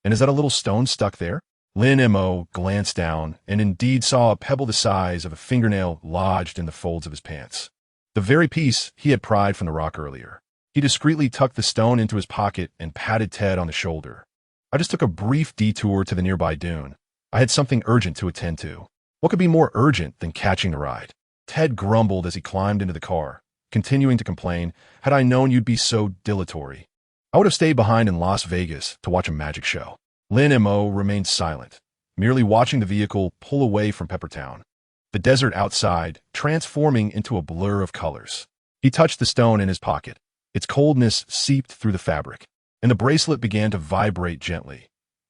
And is that a little stone stuck there?" Lin Mo glanced down and indeed saw a pebble the size of a fingernail lodged in the folds of his pants. The very piece he had pried from the rock earlier. He discreetly tucked the stone into his pocket and patted Ted on the shoulder. "I just took a brief detour to the nearby dune. I had something urgent to attend to." What could be more urgent than catching the ride? Ted grumbled as he climbed into the car, continuing to complain, "Had I known you'd be so dilatory, I would have stayed behind in Las Vegas to watch a magic show." Lin Mo remained silent, merely watching the vehicle pull away from Peppertown, the desert outside transforming into a blur of colors. He touched the stone in his pocket. Its coldness seeped through the fabric, and the bracelet began to vibrate gently,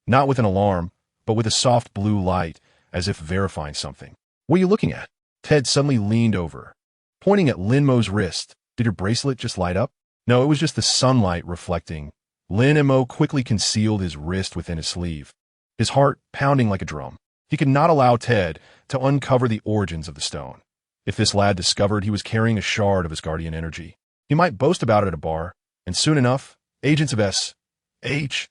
not with an alarm, but with a soft blue light, as if verifying something. "What are you looking at?" Ted suddenly leaned over, pointing at Lin Mo's wrist. "Did your bracelet just light up?" "No, it was just the sunlight reflecting." Lin Mo quickly concealed his wrist within his sleeve, his heart pounding like a drum. He could not allow Ted to uncover the origins of the stone. If this lad discovered he was carrying a shard of his guardian energy, he might boast about it at a bar, and soon enough, agents of S.H.I.L.D.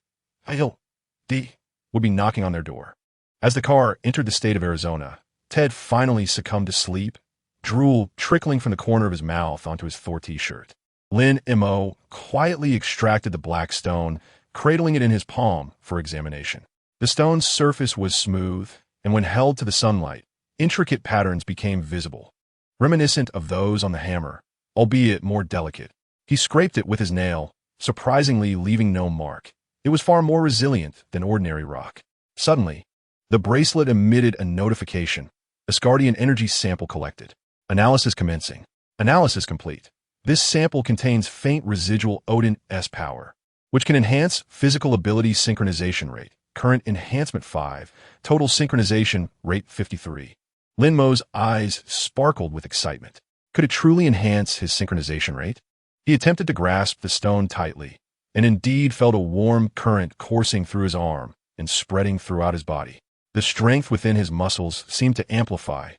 would be knocking on their door. As the car entered the state of Arizona, Ted finally succumbed to sleep, drool trickling from the corner of his mouth onto his Thor t-shirt. Lin Mo quietly extracted the black stone, cradling it in his palm for examination. The stone's surface was smooth, and when held to the sunlight, intricate patterns became visible, reminiscent of those on the hammer, albeit more delicate. He scraped it with his nail, surprisingly leaving no mark. It was far more resilient than ordinary rock. Suddenly, the bracelet emitted a notification. Asgardian energy sample collected. Analysis commencing. Analysis complete. This sample contains faint residual Odin-S power, which can enhance physical ability synchronization rate. Current enhancement 5, total synchronization rate 53. Lin Mo's eyes sparkled with excitement. Could it truly enhance his synchronization rate? He attempted to grasp the stone tightly, and indeed felt a warm current coursing through his arm and spreading throughout his body. The strength within his muscles seemed to amplify,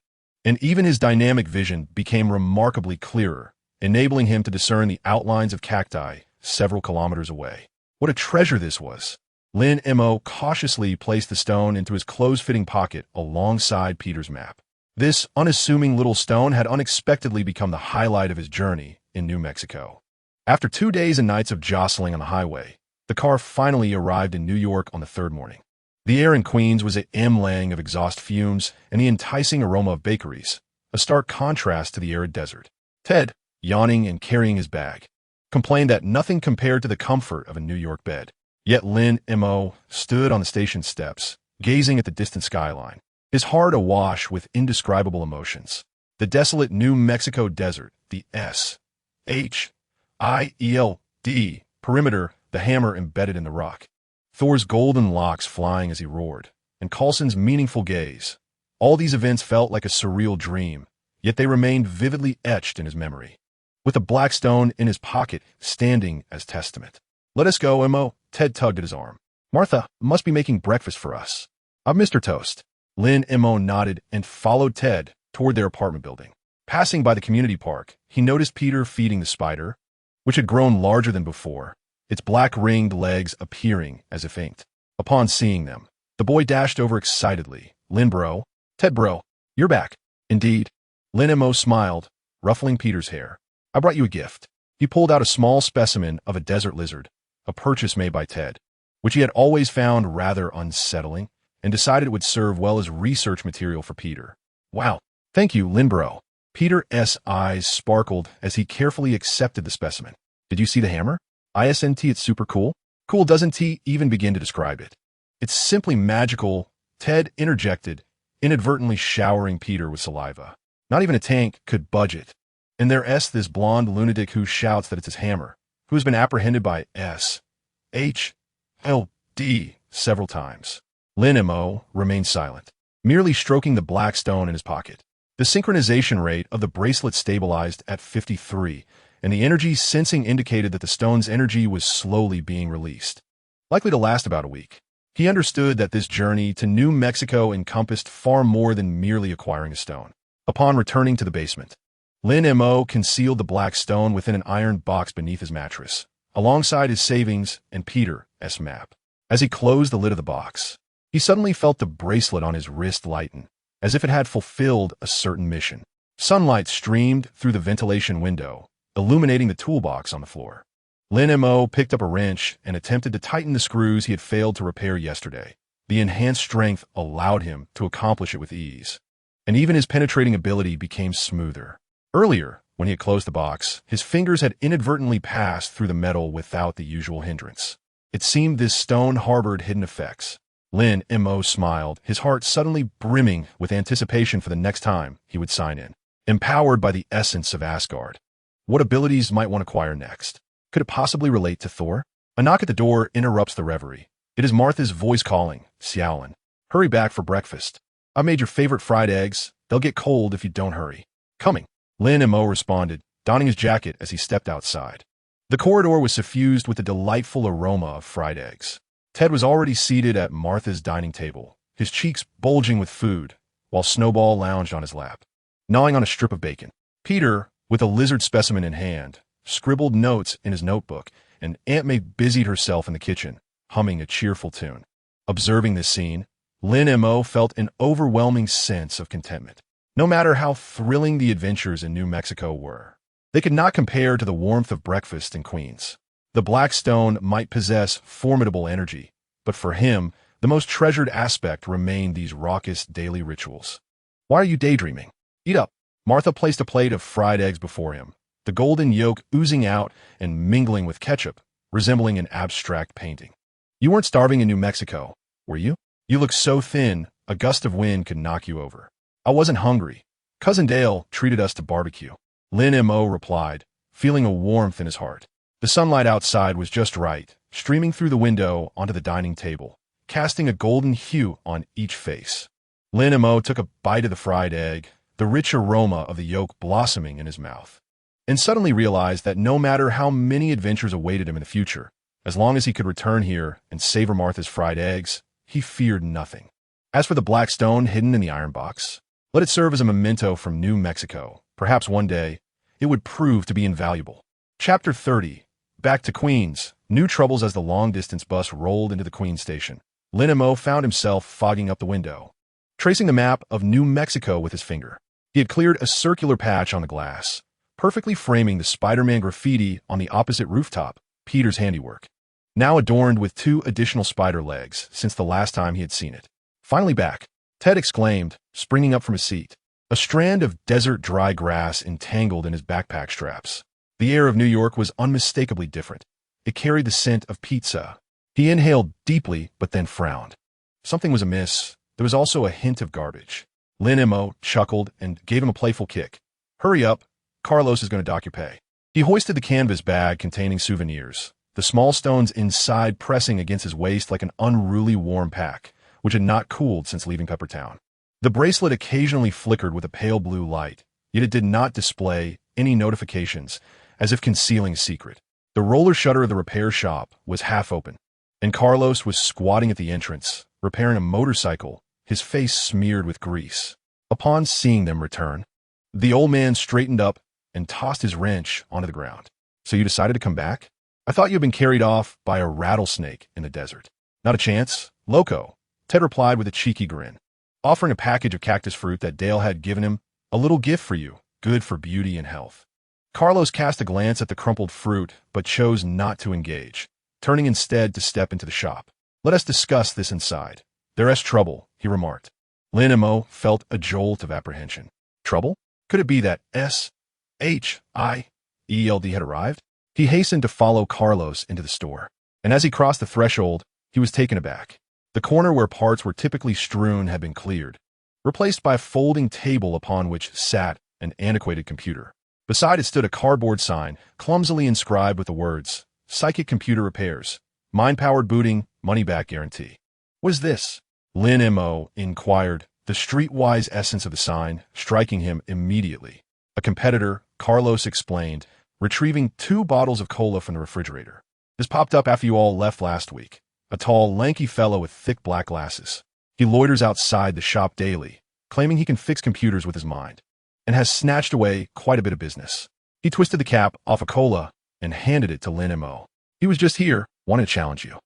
and even his dynamic vision became remarkably clearer, enabling him to discern the outlines of cacti several kilometers away. What a treasure this was! Lin Mo cautiously placed the stone into his close-fitting pocket alongside Peter's map. This unassuming little stone had unexpectedly become the highlight of his journey in New Mexico. After 2 days and nights of jostling on the highway, the car finally arrived in New York on the third morning. The air in Queens was laying of exhaust fumes and the enticing aroma of bakeries, a stark contrast to the arid desert. Ted, yawning and carrying his bag, complained that nothing compared to the comfort of a New York bed. Yet Lin Mo stood on the station steps, gazing at the distant skyline, his heart awash with indescribable emotions. The desolate New Mexico desert, the S.H.I.L.D. perimeter, the hammer embedded in the rock, Thor's golden locks flying as he roared, and Coulson's meaningful gaze. All these events felt like a surreal dream, yet they remained vividly etched in his memory. with the black stone in his pocket standing as testament. "Let us go, Mo." Ted tugged at his arm. "Martha must be making breakfast for us. I've missed her toast." Lin Mo nodded and followed Ted toward their apartment building. Passing by the community park, he noticed Peter feeding the spider, which had grown larger than before, its black ringed legs appearing as if inked. Upon seeing them, the boy dashed over excitedly. "Lin bro, Ted bro, you're back." "Indeed." Lin Mo smiled, ruffling Peter's hair. "I brought you a gift." He pulled out a small specimen of a desert lizard, a purchase made by Ted, which he had always found rather unsettling, and decided it would serve well as research material for Peter. "Wow, thank you, Lin bro." Peter's eyes sparkled as he carefully accepted the specimen. "Did you see the hammer? Isn't it's super cool?" "Cool doesn't he even begin to describe it. It's simply magical," Ted interjected, inadvertently showering Peter with saliva. "Not even a tank could budge it. And there's this blonde lunatic who shouts that it's his hammer, who has been apprehended by SHLD several times." Lin Mo remained silent, merely stroking the black stone in his pocket. The synchronization rate of the bracelet stabilized at 53, and the energy sensing indicated that the stone's energy was slowly being released, likely to last about a week. He understood that this journey to New Mexico encompassed far more than merely acquiring a stone. Upon returning to the basement, Lin Mo concealed the black stone within an iron box beneath his mattress, alongside his savings and Peter's map. As he closed the lid of the box, he suddenly felt the bracelet on his wrist lighten, as if it had fulfilled a certain mission. Sunlight streamed through the ventilation window, illuminating the toolbox on the floor. Lin Mo picked up a wrench and attempted to tighten the screws he had failed to repair yesterday. The enhanced strength allowed him to accomplish it with ease, and even his penetrating ability became smoother. Earlier, when he had closed the box, his fingers had inadvertently passed through the metal without the usual hindrance. It seemed this stone harbored hidden effects. Lin Mo smiled, his heart suddenly brimming with anticipation for the next time he would sign in. Empowered by the essence of Asgard, what abilities might one acquire next? Could it possibly relate to Thor? A knock at the door interrupts the reverie. It is Martha's voice calling, "Xiaolin, hurry back for breakfast. I made your favorite fried eggs. They'll get cold if you don't hurry." "Coming." Lin Mo responded, donning his jacket as he stepped outside. The corridor was suffused with the delightful aroma of fried eggs. Ted was already seated at Martha's dining table, his cheeks bulging with food, while Snowball lounged on his lap, gnawing on a strip of bacon. Peter, with a lizard specimen in hand, scribbled notes in his notebook, and Aunt May busied herself in the kitchen, humming a cheerful tune. Observing this scene, Lin Mo felt an overwhelming sense of contentment. No matter how thrilling the adventures in New Mexico were, they could not compare to the warmth of breakfast in Queens. The Black Stone might possess formidable energy, but for him, the most treasured aspect remained these raucous daily rituals. "Why are you daydreaming? Eat up." Martha placed a plate of fried eggs before him, the golden yolk oozing out and mingling with ketchup, resembling an abstract painting. "You weren't starving in New Mexico, were you? You look so thin, a gust of wind could knock you over." "I wasn't hungry. Cousin Dale treated us to barbecue." Lin Mo replied, feeling a warmth in his heart. The sunlight outside was just right, streaming through the window onto the dining table, casting a golden hue on each face. Lin Mo took a bite of the fried egg, the rich aroma of the yolk blossoming in his mouth, and suddenly realized that no matter how many adventures awaited him in the future, as long as he could return here and savor Martha's fried eggs, he feared nothing. As for the black stone hidden in the iron box, let it serve as a memento from New Mexico. Perhaps one day, it would prove to be invaluable. Chapter 30. Back to Queens. New troubles as the long-distance bus rolled into the Queens station. Lin Mo found himself fogging up the window, tracing the map of New Mexico with his finger. He had cleared a circular patch on the glass, perfectly framing the Spider-Man graffiti on the opposite rooftop, Peter's handiwork, now adorned with 2 additional spider legs since the last time he had seen it. "Finally back," Ted exclaimed, springing up from his seat. A strand of desert dry grass entangled in his backpack straps. The air of New York was unmistakably different. It carried the scent of pizza. He inhaled deeply, but then frowned. Something was amiss. There was also a hint of garbage. Lin Mo chuckled and gave him a playful kick. "Hurry up. Carlos is going to dock your pay." He hoisted the canvas bag containing souvenirs, the small stones inside pressing against his waist like an unruly warm pack, which had not cooled since leaving Peppertown. The bracelet occasionally flickered with a pale blue light, yet it did not display any notifications, as if concealing a secret. The roller shutter of the repair shop was half open, and Carlos was squatting at the entrance, repairing a motorcycle, his face smeared with grease. Upon seeing them return, the old man straightened up and tossed his wrench onto the ground. "So you decided to come back? I thought you had been carried off by a rattlesnake in the desert." "Not a chance, loco," Ted replied with a cheeky grin, offering a package of cactus fruit that Dale had given him. "A little gift for you, good for beauty and health." Carlos cast a glance at the crumpled fruit, but chose not to engage, turning instead to step into the shop. "Let us discuss this inside. There's trouble," he remarked. Lin Mo felt a jolt of apprehension. Trouble? Could it be that SHIELD had arrived? He hastened to follow Carlos into the store, and as he crossed the threshold, he was taken aback. The corner where parts were typically strewn had been cleared, replaced by a folding table upon which sat an antiquated computer. Beside it stood a cardboard sign, clumsily inscribed with the words, "Psychic Computer Repairs, Mind-Powered Booting, Money-Back Guarantee." "What is this?" Lin Mo inquired, the streetwise essence of the sign striking him immediately. "A competitor," Carlos explained, retrieving 2 bottles of cola from the refrigerator. "This popped up after you all left last week. A tall, lanky fellow with thick black glasses. He loiters outside the shop daily, claiming he can fix computers with his mind, and has snatched away quite a bit of business." He twisted the cap off a cola and handed it to Lin Mo. "He was just here, wanted to challenge you."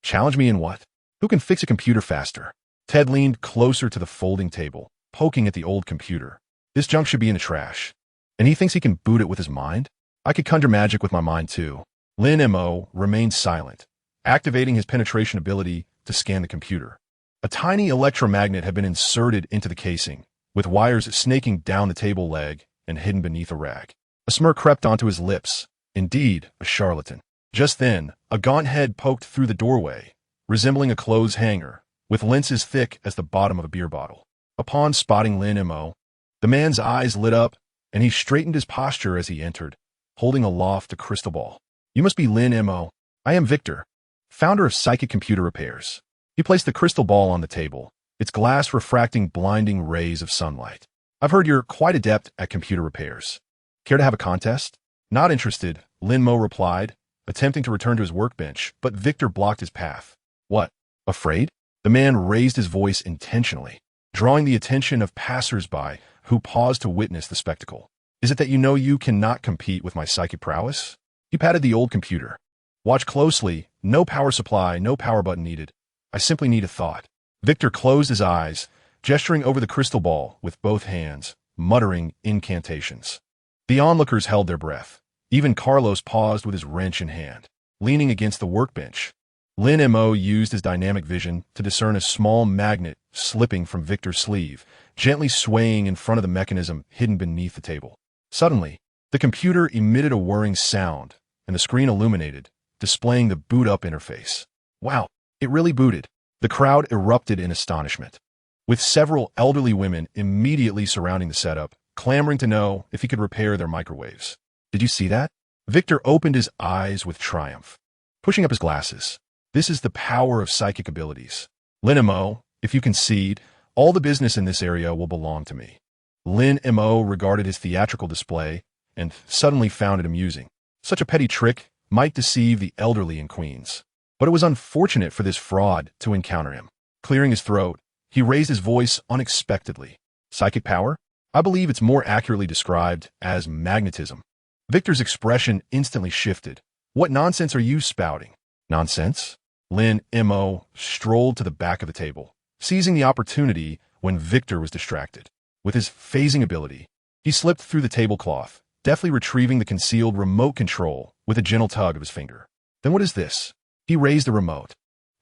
"Challenge me in what? Who can fix a computer faster?" Ted leaned closer to the folding table, poking at the old computer. "This junk should be in the trash. And he thinks he can boot it with his mind? I could conjure magic with my mind too." Lin Mo remained silent, activating his penetration ability to scan the computer. A tiny electromagnet had been inserted into the casing, with wires snaking down the table leg and hidden beneath a rag. A smirk crept onto his lips. Indeed, a charlatan. Just then, a gaunt head poked through the doorway, resembling a clothes hanger, with lenses thick as the bottom of a beer bottle. Upon spotting Lin Mo, the man's eyes lit up, and he straightened his posture as he entered, holding aloft a crystal ball. "You must be Lin Mo. I am Victor, founder of Psychic Computer Repairs." He placed the crystal ball on the table, its glass refracting blinding rays of sunlight. "I've heard you're quite adept at computer repairs. Care to have a contest?" "Not interested," Lin Mo replied, attempting to return to his workbench, but Victor blocked his path. "What? Afraid?" The man raised his voice intentionally, drawing the attention of passers-by who paused to witness the spectacle. "Is it that you know you cannot compete with my psychic prowess?" He patted the old computer. "Watch closely. No power supply, no power button needed. I simply need a thought." Victor closed his eyes, gesturing over the crystal ball with both hands, muttering incantations. The onlookers held their breath. Even Carlos paused with his wrench in hand, leaning against the workbench. Lin Mo used his dynamic vision to discern a small magnet slipping from Victor's sleeve, gently swaying in front of the mechanism hidden beneath the table. Suddenly, the computer emitted a whirring sound, and the screen illuminated, displaying the boot-up interface. "Wow, it really booted." The crowd erupted in astonishment, with several elderly women immediately surrounding the setup, clamoring to know if he could repair their microwaves. "Did you see that?" Victor opened his eyes with triumph, pushing up his glasses. "This is the power of psychic abilities. Lin Mo, if you concede, all the business in this area will belong to me." Lin Mo regarded his theatrical display and suddenly found it amusing. Such a petty trick might deceive the elderly in Queens, but it was unfortunate for this fraud to encounter him. Clearing his throat, he raised his voice unexpectedly. "Psychic power? I believe it's more accurately described as magnetism." Victor's expression instantly shifted. "What nonsense are you spouting?" "Nonsense?" Lin Mo strolled to the back of the table, seizing the opportunity when Victor was distracted. With his phasing ability, he slipped through the tablecloth, deftly retrieving the concealed remote control with a gentle tug of his finger. "Then what is this?" He raised the remote.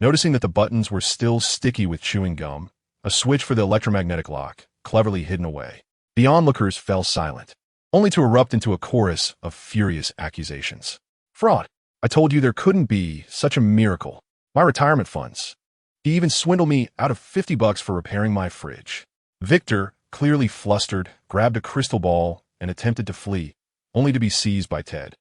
Noticing that the buttons were still sticky with chewing gum, a switch for the electromagnetic lock, cleverly hidden away. The onlookers fell silent, only to erupt into a chorus of furious accusations. "Fraud! I told you there couldn't be such a miracle. My retirement funds. He even swindled me out of $50 for repairing my fridge." Victor, clearly flustered, grabbed a crystal ball and attempted to flee, only to be seized by Ted,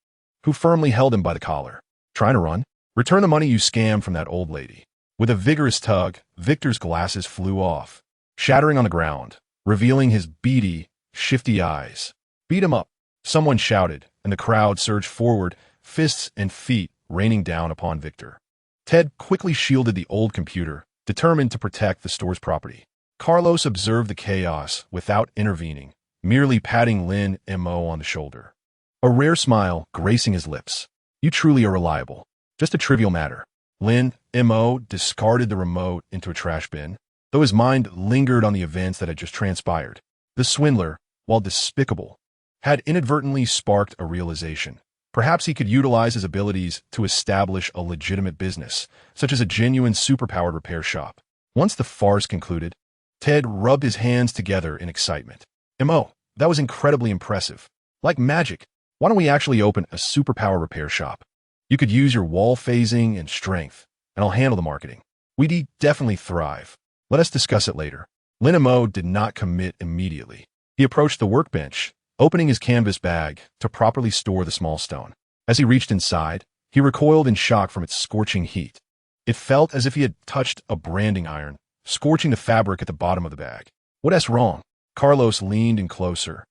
who firmly held him by the collar. "Trying to run? Return the money you scammed from that old lady." With a vigorous tug, Victor's glasses flew off, shattering on the ground, revealing his beady, shifty eyes. "Beat him up." Someone shouted, and the crowd surged forward, fists and feet raining down upon Victor. Ted quickly shielded the old computer, determined to protect the store's property. Carlos observed the chaos without intervening, merely patting Lin Mo on the shoulder. A rare smile gracing his lips. You truly are reliable. Just a trivial matter. Lin Mo discarded the remote into a trash bin, though his mind lingered on the events that had just transpired. The swindler, while despicable, had inadvertently sparked a realization. Perhaps he could utilize his abilities to establish a legitimate business, such as a genuine superpowered repair shop. Once the farce concluded, Ted rubbed his hands together in excitement. Mo, that was incredibly impressive. Like magic, why don't we actually open a superpower repair shop? You could use your wall phasing and strength, and I'll handle the marketing. We'd definitely thrive. Let us discuss it later. Lin Mo did not commit immediately. He approached the workbench, opening his canvas bag to properly store the small stone. As he reached inside, he recoiled in shock from its scorching heat. It felt as if he had touched a branding iron, scorching the fabric at the bottom of the bag. What's wrong? Carlos leaned in closer,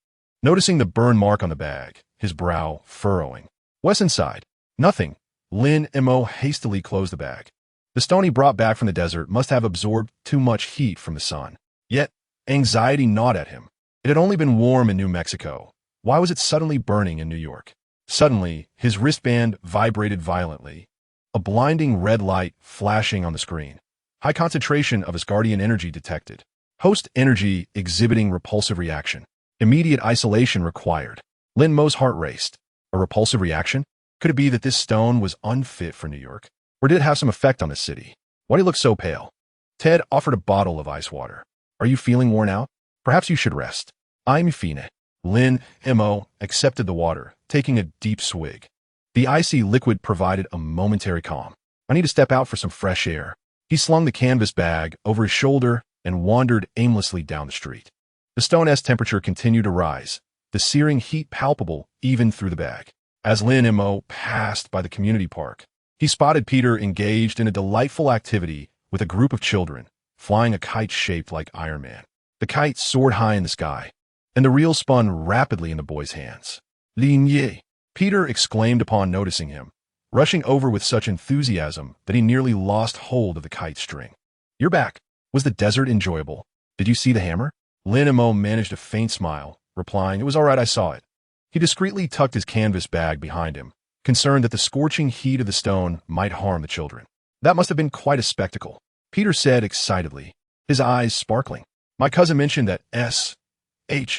noticing the burn mark on the bag, his brow furrowing. What's inside? Nothing. Lin Mo hastily closed the bag. The stone he brought back from the desert must have absorbed too much heat from the sun. Yet, anxiety gnawed at him. It had only been warm in New Mexico. Why was it suddenly burning in New York? Suddenly, his wristband vibrated violently, a blinding red light flashing on the screen. High concentration of Asgardian energy detected. Host energy exhibiting repulsive reaction. Immediate isolation required. Lin Mo's heart raced. A repulsive reaction? Could it be that this stone was unfit for New York? Or did it have some effect on the city? Why do you look so pale? Ted offered a bottle of ice water. Are you feeling worn out? Perhaps you should rest. I'm fine. Lin Mo accepted the water, taking a deep swig. The icy liquid provided a momentary calm. I need to step out for some fresh air. He slung the canvas bag over his shoulder and wandered aimlessly down the street. The stone's temperature continued to rise, the searing heat palpable even through the bag. As Lin Mo passed by the community park, he spotted Peter engaged in a delightful activity with a group of children, flying a kite shaped like Iron Man. The kite soared high in the sky, and the reel spun rapidly in the boy's hands. Lin Ye, Peter exclaimed upon noticing him, rushing over with such enthusiasm that he nearly lost hold of the kite string. You're back. Was the desert enjoyable? Did you see the hammer? Lin Mo managed a faint smile, replying, It was all right, I saw it. He discreetly tucked his canvas bag behind him, concerned that the scorching heat of the stone might harm the children. That must have been quite a spectacle, Peter said excitedly, his eyes sparkling. My cousin mentioned that SHIELD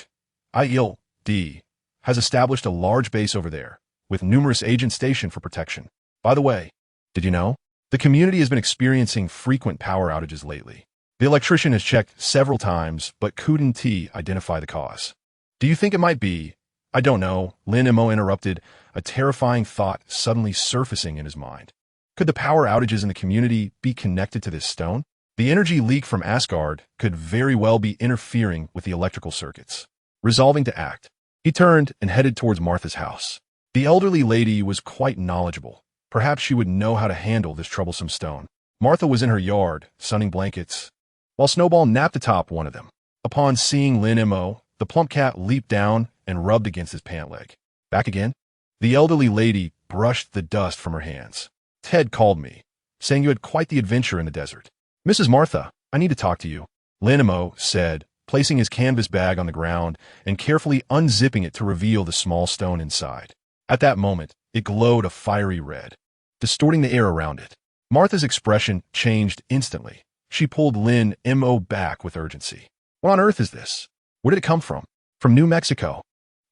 has established a large base over there, with numerous agents stationed for protection. By the way, did you know? The community has been experiencing frequent power outages lately. The electrician has checked several times, but couldn't identify the cause. Do you think it might be? I don't know, Lin Mo interrupted, a terrifying thought suddenly surfacing in his mind. Could the power outages in the community be connected to this stone? The energy leak from Asgard could very well be interfering with the electrical circuits. Resolving to act, he turned and headed towards Martha's house. The elderly lady was quite knowledgeable. Perhaps she would know how to handle this troublesome stone. Martha was in her yard, sunning blankets, while Snowball napped atop one of them. Upon seeing Lin Mo, the plump cat leaped down and rubbed against his pant leg. Back again? The elderly lady brushed the dust from her hands. Ted called me, saying you had quite the adventure in the desert. Mrs. Martha, I need to talk to you, Lin Mo said, placing his canvas bag on the ground and carefully unzipping it to reveal the small stone inside. At that moment, it glowed a fiery red, distorting the air around it. Martha's expression changed instantly. She pulled Lin Mo back with urgency. What on earth is this? Where did it come from? From New Mexico.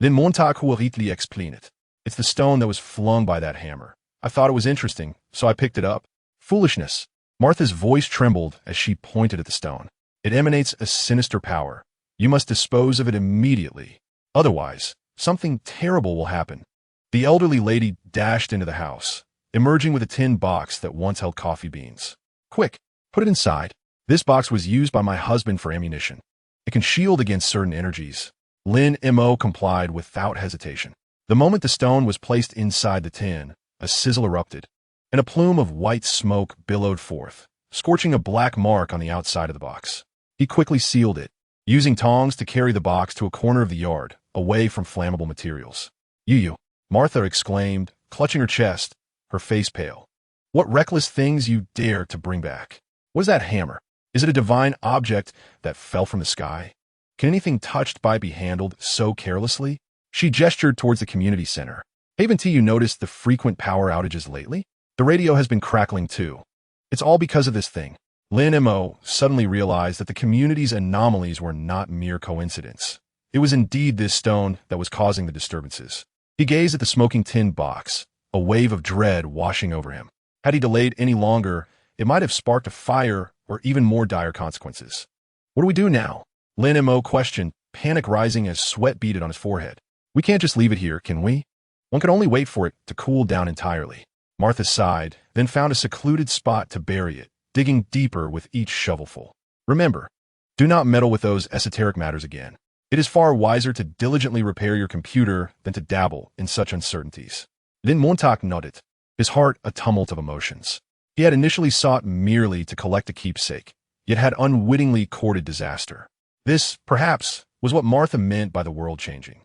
Lin Montag huitli explain it. It's the stone that was flung by that hammer. I thought it was interesting, so I picked it up. Foolishness. Martha's voice trembled as she pointed at the stone. It emanates a sinister power. You must dispose of it immediately. Otherwise, something terrible will happen. The elderly lady dashed into the house, emerging with a tin box that once held coffee beans. Quick, put it inside. This box was used by my husband for ammunition. It can shield against certain energies. Lin Mo complied without hesitation. The moment the stone was placed inside the tin, a sizzle erupted, and a plume of white smoke billowed forth, scorching a black mark on the outside of the box. He quickly sealed it, using tongs to carry the box to a corner of the yard, away from flammable materials. You, Martha exclaimed, clutching her chest, her face pale. What reckless things you dare to bring back. What is that hammer? Is it a divine object that fell from the sky? Can anything touched by it be handled so carelessly? She gestured towards the community center. Haven't you noticed the frequent power outages lately? The radio has been crackling too. It's all because of this thing. Lin Mo suddenly realized that the community's anomalies were not mere coincidence. It was indeed this stone that was causing the disturbances. He gazed at the smoking tin box, a wave of dread washing over him. Had he delayed any longer, it might have sparked a fire or even more dire consequences. What do we do now? Lin Mo questioned, panic rising as sweat beaded on his forehead. We can't just leave it here, can we? One could only wait for it to cool down entirely. Martha sighed, then found a secluded spot to bury it, digging deeper with each shovelful. Remember, do not meddle with those esoteric matters again. It is far wiser to diligently repair your computer than to dabble in such uncertainties. Lin Mo nodded, his heart a tumult of emotions. He had initially sought merely to collect a keepsake, yet had unwittingly courted disaster. This, perhaps, was what Martha meant by the world changing.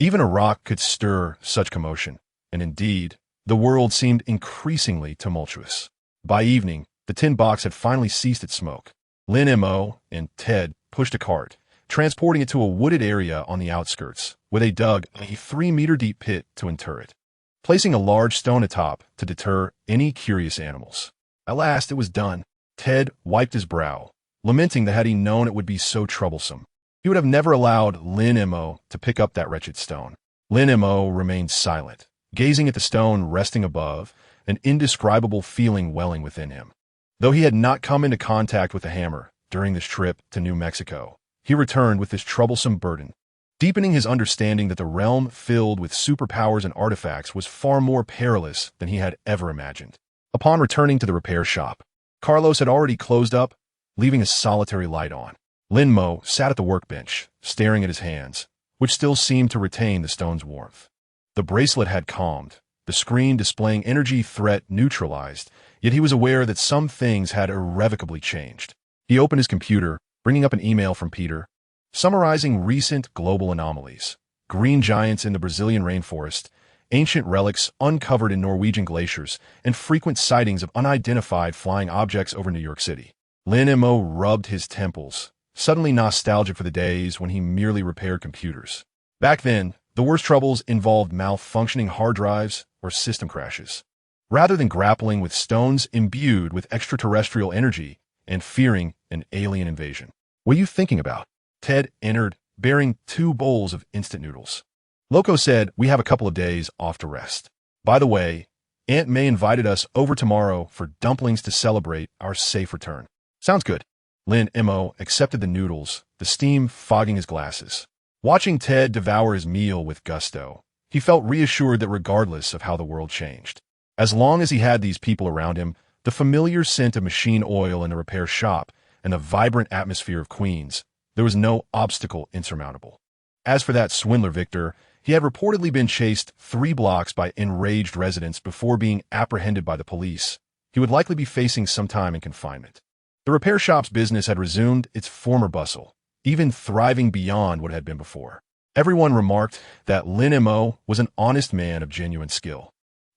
Even a rock could stir such commotion, and indeed, the world seemed increasingly tumultuous. By evening, the tin box had finally ceased its smoke. Lin Mo and Ted pushed a cart, transporting it to a wooded area on the outskirts, where they dug a 3-meter-deep pit to inter it, placing a large stone atop to deter any curious animals. At last it was done. Ted wiped his brow, lamenting that had he known it would be so troublesome, he would have never allowed Lin Mo to pick up that wretched stone. Lin Mo remained silent, gazing at the stone resting above, an indescribable feeling welling within him. Though he had not come into contact with the hammer during this trip to New Mexico, he returned with this troublesome burden, deepening his understanding that the realm filled with superpowers and artifacts was far more perilous than he had ever imagined. Upon returning to the repair shop, Carlos had already closed up, leaving a solitary light on. Lin Mo sat at the workbench, staring at his hands, which still seemed to retain the stone's warmth. The bracelet had calmed, the screen displaying energy threat neutralized, yet he was aware that some things had irrevocably changed. He opened his computer, bringing up an email from Peter, summarizing recent global anomalies, green giants in the Brazilian rainforest, ancient relics uncovered in Norwegian glaciers, and frequent sightings of unidentified flying objects over New York City. Lin Mo rubbed his temples, suddenly nostalgic for the days when he merely repaired computers. Back then, the worst troubles involved malfunctioning hard drives or system crashes. Rather than grappling with stones imbued with extraterrestrial energy and fearing an alien invasion. What are you thinking about? Ted entered, bearing 2 bowls of instant noodles. Loco said we have a couple of days off to rest. By the way, Aunt May invited us over tomorrow for dumplings to celebrate our safe return. Sounds good. Lin Mo accepted the noodles, the steam fogging his glasses. Watching Ted devour his meal with gusto, he felt reassured that regardless of how the world changed, as long as he had these people around him, the familiar scent of machine oil in the repair shop, and the vibrant atmosphere of Queens, there was no obstacle insurmountable. As for that swindler Victor, he had reportedly been chased 3 blocks by enraged residents before being apprehended by the police. He would likely be facing some time in confinement. The repair shop's business had resumed its former bustle, even thriving beyond what it had been before. Everyone remarked that Lin Mo was an honest man of genuine skill.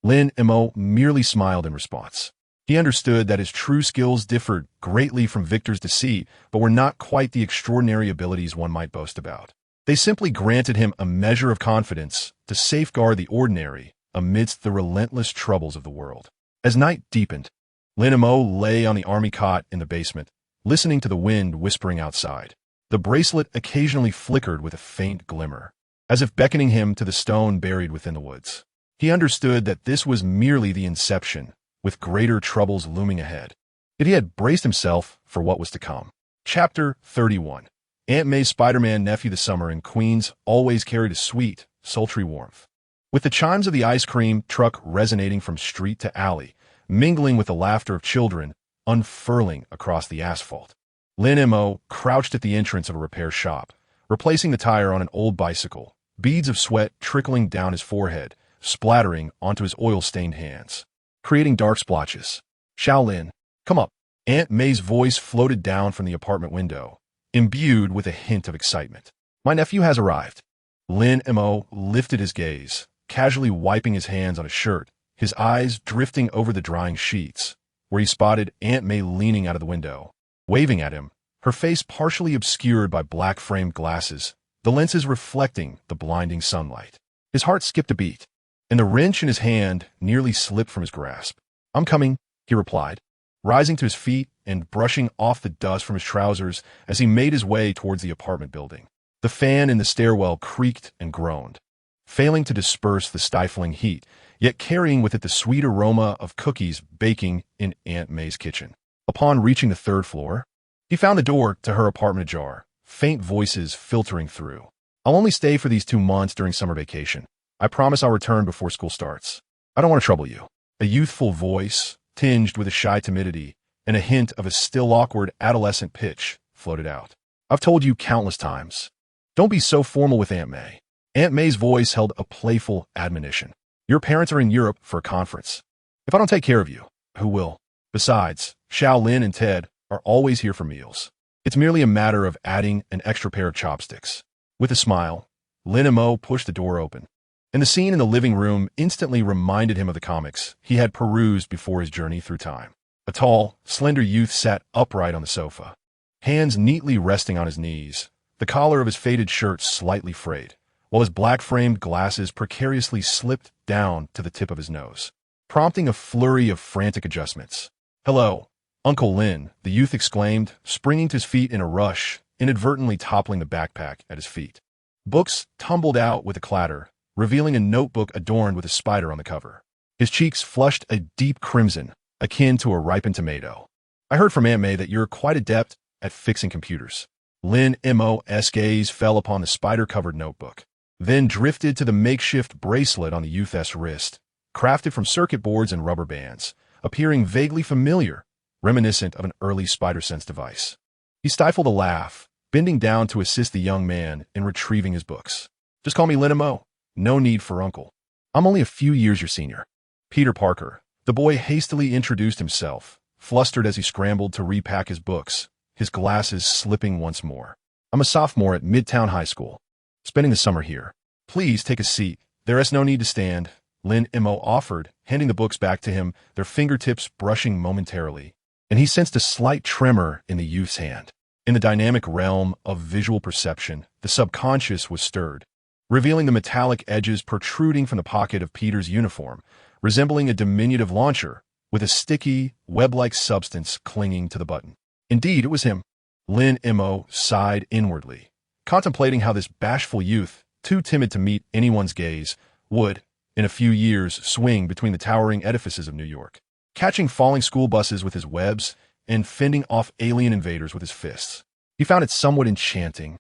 Lin Mo merely smiled in response. He understood that his true skills differed greatly from Victor's deceit, but were not quite the extraordinary abilities one might boast about. They simply granted him a measure of confidence to safeguard the ordinary amidst the relentless troubles of the world. As night deepened, Lin Mo lay on the army cot in the basement, listening to the wind whispering outside. The bracelet occasionally flickered with a faint glimmer, as if beckoning him to the stone buried within the woods. He understood that this was merely the inception, with greater troubles looming ahead. Yet he had braced himself for what was to come. Chapter 31. Aunt May's Spider-Man nephew the summer in Queens always carried a sweet, sultry warmth. With the chimes of the ice cream truck resonating from street to alley, mingling with the laughter of children, unfurling across the asphalt. Lin Mo crouched at the entrance of a repair shop, replacing the tire on an old bicycle, beads of sweat trickling down his forehead, splattering onto his oil-stained hands, creating dark splotches. Shaolin, come up. Aunt May's voice floated down from the apartment window, imbued with a hint of excitement. My nephew has arrived. Lin Mo lifted his gaze, casually wiping his hands on his shirt, his eyes drifting over the drying sheets, where he spotted Aunt May leaning out of the window, waving at him, her face partially obscured by black-framed glasses, the lenses reflecting the blinding sunlight. His heart skipped a beat, and the wrench in his hand nearly slipped from his grasp. "I'm coming," he replied, rising to his feet and brushing off the dust from his trousers as he made his way towards the apartment building. The fan in the stairwell creaked and groaned, failing to disperse the stifling heat, yet carrying with it the sweet aroma of cookies baking in Aunt May's kitchen. Upon reaching the third floor, he found the door to her apartment ajar, faint voices filtering through. "I'll only stay for these 2 months during summer vacation. I promise I'll return before school starts. I don't want to trouble you." A youthful voice, tinged with a shy timidity and a hint of a still awkward adolescent pitch, floated out. "I've told you countless times. Don't be so formal with Aunt May." Aunt May's voice held a playful admonition. "Your parents are in Europe for a conference. If I don't take care of you, who will? Besides, Xiao Lin and Ted are always here for meals. It's merely a matter of adding an extra pair of chopsticks." With a smile, Lin Mo pushed the door open, and the scene in the living room instantly reminded him of the comics he had perused before his journey through time. A tall, slender youth sat upright on the sofa, hands neatly resting on his knees, the collar of his faded shirt slightly frayed, while his black-framed glasses precariously slipped down to the tip of his nose, prompting a flurry of frantic adjustments. "Hello, Uncle Lin," the youth exclaimed, springing to his feet in a rush, inadvertently toppling the backpack at his feet. Books tumbled out with a clatter, revealing a notebook adorned with a spider on the cover. His cheeks flushed a deep crimson, akin to a ripened tomato. "I heard from Aunt May that you're quite adept at fixing computers." Lin Mo's gaze fell upon the spider-covered notebook, then drifted to the makeshift bracelet on the youth's wrist, crafted from circuit boards and rubber bands, appearing vaguely familiar, reminiscent of an early spider-sense device. He stifled a laugh, bending down to assist the young man in retrieving his books. "Just call me Lin Mo. No need for uncle. I'm only a few years your senior." Peter Parker. The boy hastily introduced himself, flustered as he scrambled to repack his books, his glasses slipping once more. "I'm a sophomore at Midtown High School, spending the summer here. Please take a seat. There is no need to stand," Lin Mo offered, handing the books back to him, their fingertips brushing momentarily, and he sensed a slight tremor in the youth's hand. In the dynamic realm of visual perception, the subconscious was stirred, revealing the metallic edges protruding from the pocket of Peter's uniform, resembling a diminutive launcher, with a sticky, web-like substance clinging to the button. Indeed, it was him. Lin Mo sighed inwardly, contemplating how this bashful youth, too timid to meet anyone's gaze, would, in a few years, swing between the towering edifices of New York, catching falling school buses with his webs and fending off alien invaders with his fists. He found it somewhat enchanting,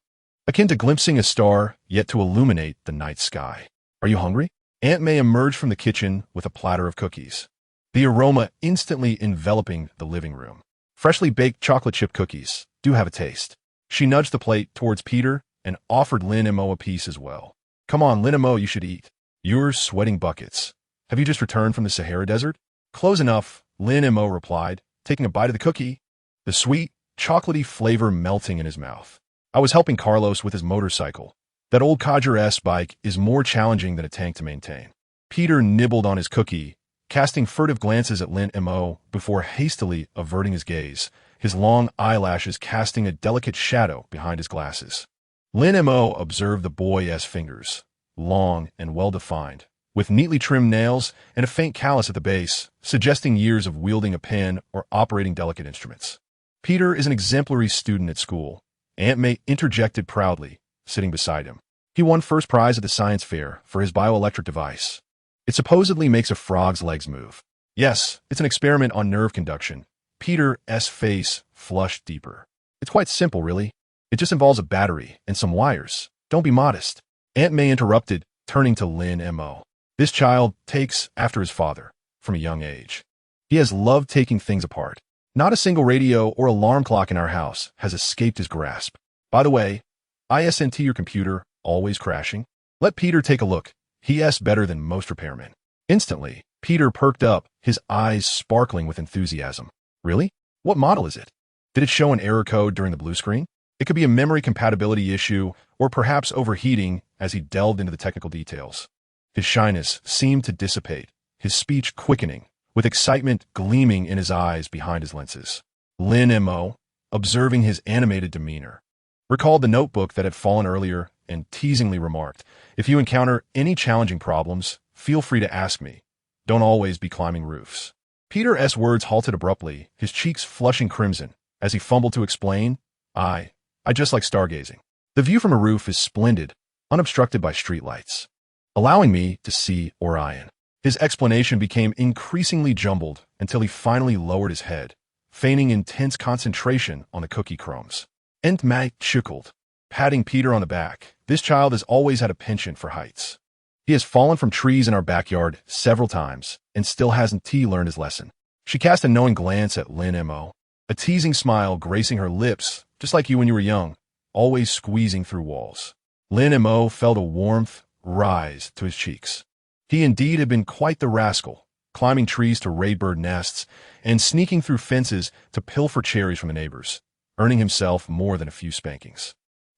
akin to glimpsing a star yet to illuminate the night sky. "Are you hungry?" Aunt May emerged from the kitchen with a platter of cookies, the aroma instantly enveloping the living room. "Freshly baked chocolate chip cookies. Do have a taste." She nudged the plate towards Peter and offered Lin Mo a piece as well. "Come on, Lin Mo, you should eat. You're sweating buckets. Have you just returned from the Sahara Desert?" "Close enough," Lin Mo replied, taking a bite of the cookie, the sweet, chocolatey flavor melting in his mouth. "I was helping Carlos with his motorcycle. That old Codger S bike is more challenging than a tank to maintain." Peter nibbled on his cookie, casting furtive glances at Lin Mo before hastily averting his gaze, his long eyelashes casting a delicate shadow behind his glasses. Lin Mo observed the boy's fingers, long and well-defined, with neatly trimmed nails and a faint callus at the base, suggesting years of wielding a pen or operating delicate instruments. "Peter is an exemplary student at school," Aunt May interjected proudly, sitting beside him. "He won first prize at the science fair for his bioelectric device. It supposedly makes a frog's legs move." "Yes, it's an experiment on nerve conduction." Peter's face flushed deeper. "It's quite simple, really. It just involves a battery and some wires. Don't be modest." Aunt May interrupted, turning to Lin Mo. "This child takes after his father from a young age. He has loved taking things apart. Not a single radio or alarm clock in our house has escaped his grasp. By the way, isn't your computer always crashing? Let Peter take a look. He's better than most repairmen." Instantly, Peter perked up, his eyes sparkling with enthusiasm. "Really? What model is it? Did it show an error code during the blue screen?" It could be a memory compatibility issue, or perhaps overheating as he delved into the technical details. His shyness seemed to dissipate, his speech quickening, with excitement gleaming in his eyes behind his lenses. Lin Mo, observing his animated demeanor, recalled the notebook that had fallen earlier and teasingly remarked, "If you encounter any challenging problems, feel free to ask me. Don't always be climbing roofs." Peter's words halted abruptly, his cheeks flushing crimson, as he fumbled to explain, I just like stargazing. The view from a roof is splendid, unobstructed by streetlights, allowing me to see Orion." His explanation became increasingly jumbled until he finally lowered his head, feigning intense concentration on the cookie crumbs. "And Mag chuckled, patting Peter on the back. "This child has always had a penchant for heights. He has fallen from trees in our backyard several times and still hasn't learned his lesson." She cast a knowing glance at Lin Mo, a teasing smile gracing her lips, just like you when you were young, always squeezing through walls. Lin Mo felt a warmth rise to his cheeks. He indeed had been quite the rascal, climbing trees to raid bird nests and sneaking through fences to pilfer cherries from the neighbors, earning himself more than a few spankings.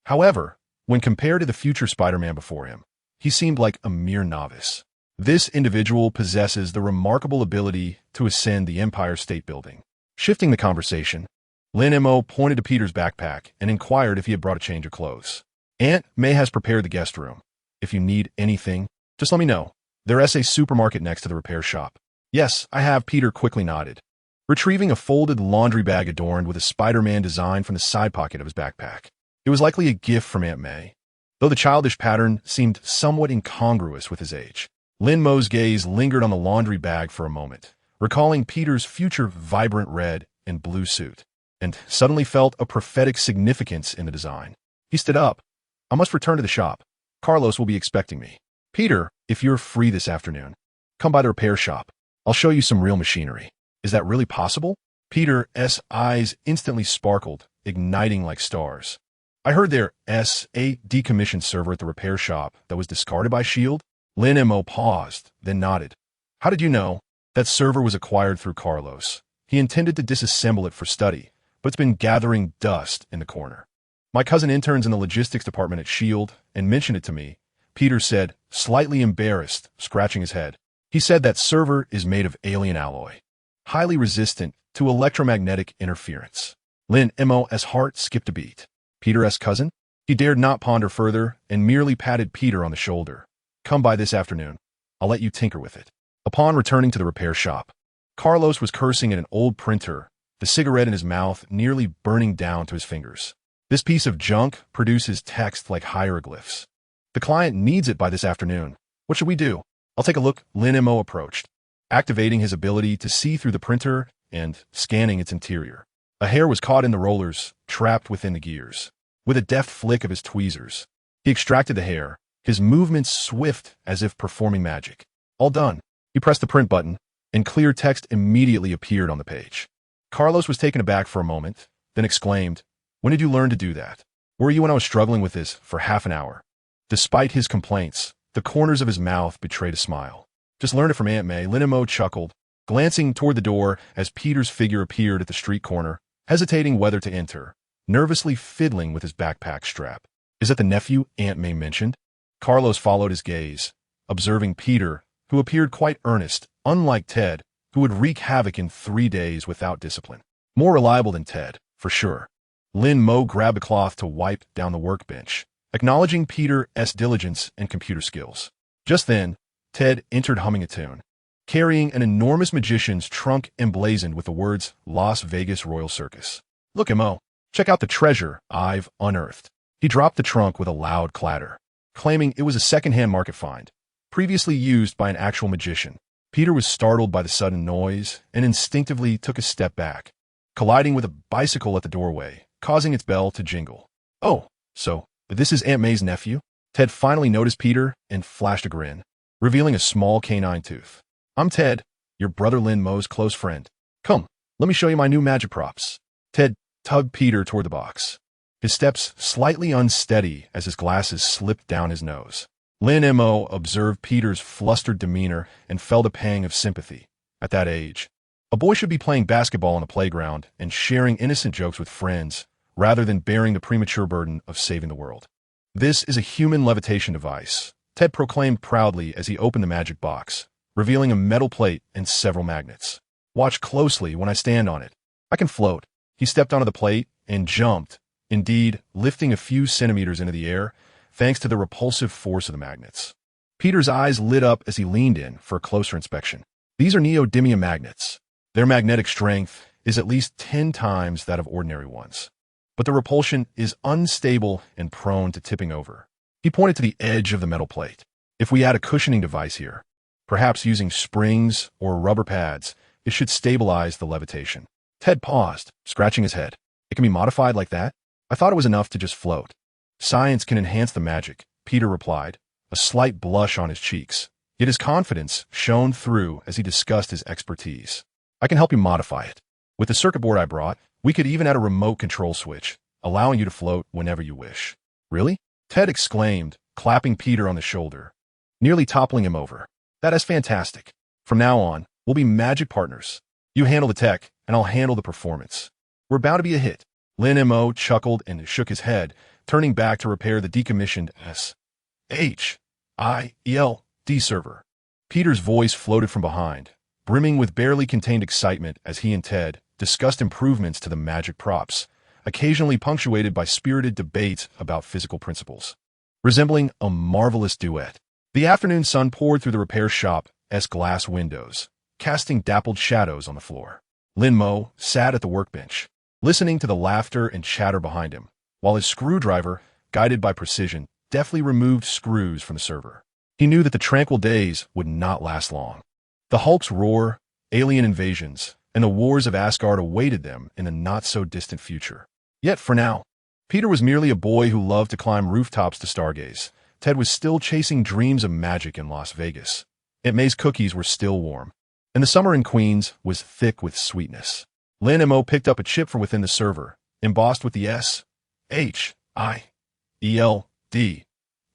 However, when compared to the future Spider-Man before him, he seemed like a mere novice. This individual possesses the remarkable ability to ascend the Empire State Building. Shifting the conversation, Lin Mo pointed to Peter's backpack and inquired if he had brought a change of clothes. "Aunt May has prepared the guest room. If you need anything, just let me know. There's a supermarket next to the repair shop." "Yes, I have," Peter quickly nodded, retrieving a folded laundry bag adorned with a Spider-Man design from the side pocket of his backpack. It was likely a gift from Aunt May, though the childish pattern seemed somewhat incongruous with his age. Lin Mo's gaze lingered on the laundry bag for a moment, recalling Peter's future vibrant red and blue suit, and suddenly felt a prophetic significance in the design. He stood up. "I must return to the shop. Carlos will be expecting me. Peter, if you're free this afternoon, come by the repair shop. I'll show you some real machinery." "Is that really possible?" Peter's eyes instantly sparkled, igniting like stars. "I heard there's a decommissioned server at the repair shop that was discarded by S.H.I.E.L.D. Lin Mo paused, then nodded. "How did you know?" "That server was acquired through Carlos. He intended to disassemble it for study, but it's been gathering dust in the corner. My cousin interns in the logistics department at S.H.I.E.L.D. and mentioned it to me," Peter said, slightly embarrassed, scratching his head. "He said that server is made of alien alloy, highly resistant to electromagnetic interference." Lin Mo's heart skipped a beat. Peter's cousin? He dared not ponder further and merely patted Peter on the shoulder. "Come by this afternoon. I'll let you tinker with it." Upon returning to the repair shop, Carlos was cursing at an old printer, the cigarette in his mouth nearly burning down to his fingers. "This piece of junk produces text like hieroglyphs. The client needs it by this afternoon. What should we do?" "I'll take a look," Lin Mo approached, activating his ability to see through the printer and scanning its interior. A hair was caught in the rollers, trapped within the gears. With a deft flick of his tweezers, he extracted the hair, his movements swift as if performing magic. "All done." He pressed the print button, and clear text immediately appeared on the page. Carlos was taken aback for a moment, then exclaimed, "When did you learn to do that?" "Were you when I was struggling with this for half an hour?" Despite his complaints, the corners of his mouth betrayed a smile. "Just learned it from Aunt May," Lin Mo chuckled, glancing toward the door as Peter's figure appeared at the street corner, hesitating whether to enter, nervously fiddling with his backpack strap. "Is that the nephew Aunt May mentioned?" Carlos followed his gaze, observing Peter, who appeared quite earnest, unlike Ted, who would wreak havoc in 3 days without discipline. More reliable than Ted, for sure. Lin Mo grabbed a cloth to wipe down the workbench, acknowledging Peter's diligence and computer skills. Just then, Ted entered humming a tune, carrying an enormous magician's trunk emblazoned with the words Las Vegas Royal Circus. "Look, Mo, check out the treasure I've unearthed." He dropped the trunk with a loud clatter, claiming it was a second-hand market find, previously used by an actual magician. Peter was startled by the sudden noise and instinctively took a step back, colliding with a bicycle at the doorway, causing its bell to jingle. "Oh, so this is Aunt May's nephew?" Ted finally noticed Peter and flashed a grin, revealing a small canine tooth. "I'm Ted, your brother Lin Mo's close friend. Come, let me show you my new magic props." Ted tugged Peter toward the box, his steps slightly unsteady as his glasses slipped down his nose. Lin Mo observed Peter's flustered demeanor and felt a pang of sympathy. At that age, a boy should be playing basketball on the playground and sharing innocent jokes with friends rather than bearing the premature burden of saving the world. This is a human levitation device, Ted proclaimed proudly as he opened the magic box, revealing a metal plate and several magnets. Watch closely when I stand on it. I can float. He stepped onto the plate and jumped, indeed, lifting a few centimeters into the air, thanks to the repulsive force of the magnets. Peter's eyes lit up as he leaned in for a closer inspection. These are neodymium magnets. Their magnetic strength is at least 10 times that of ordinary ones. But the repulsion is unstable and prone to tipping over. He pointed to the edge of the metal plate. If we add a cushioning device here, perhaps using springs or rubber pads, it should stabilize the levitation. Ted paused, scratching his head. It can be modified like that? I thought it was enough to just float. Science can enhance the magic, Peter replied, a slight blush on his cheeks. Yet his confidence shone through as he discussed his expertise. I can help you modify it. With the circuit board I brought, we could even add a remote control switch, allowing you to float whenever you wish. Really? Ted exclaimed, clapping Peter on the shoulder, nearly toppling him over. That is fantastic. From now on, we'll be magic partners. You handle the tech, and I'll handle the performance. We're bound to be a hit. Lin Mo chuckled and shook his head, turning back to repair the decommissioned SHIELD server. Peter's voice floated from behind, brimming with barely contained excitement as he and Ted discussed improvements to the magic props, occasionally punctuated by spirited debates about physical principles. Resembling a marvelous duet, the afternoon sun poured through the repair shop's glass windows, casting dappled shadows on the floor. Lin Mo sat at the workbench, listening to the laughter and chatter behind him, while his screwdriver, guided by precision, deftly removed screws from the server. He knew that the tranquil days would not last long. The Hulk's roar, alien invasions, and the wars of Asgard awaited them in the not-so-distant future. Yet for now, Peter was merely a boy who loved to climb rooftops to stargaze. Ted was still chasing dreams of magic in Las Vegas. Aunt May's cookies were still warm, and the summer in Queens was thick with sweetness. Lin Mo picked up a chip from within the server, embossed with the SHIELD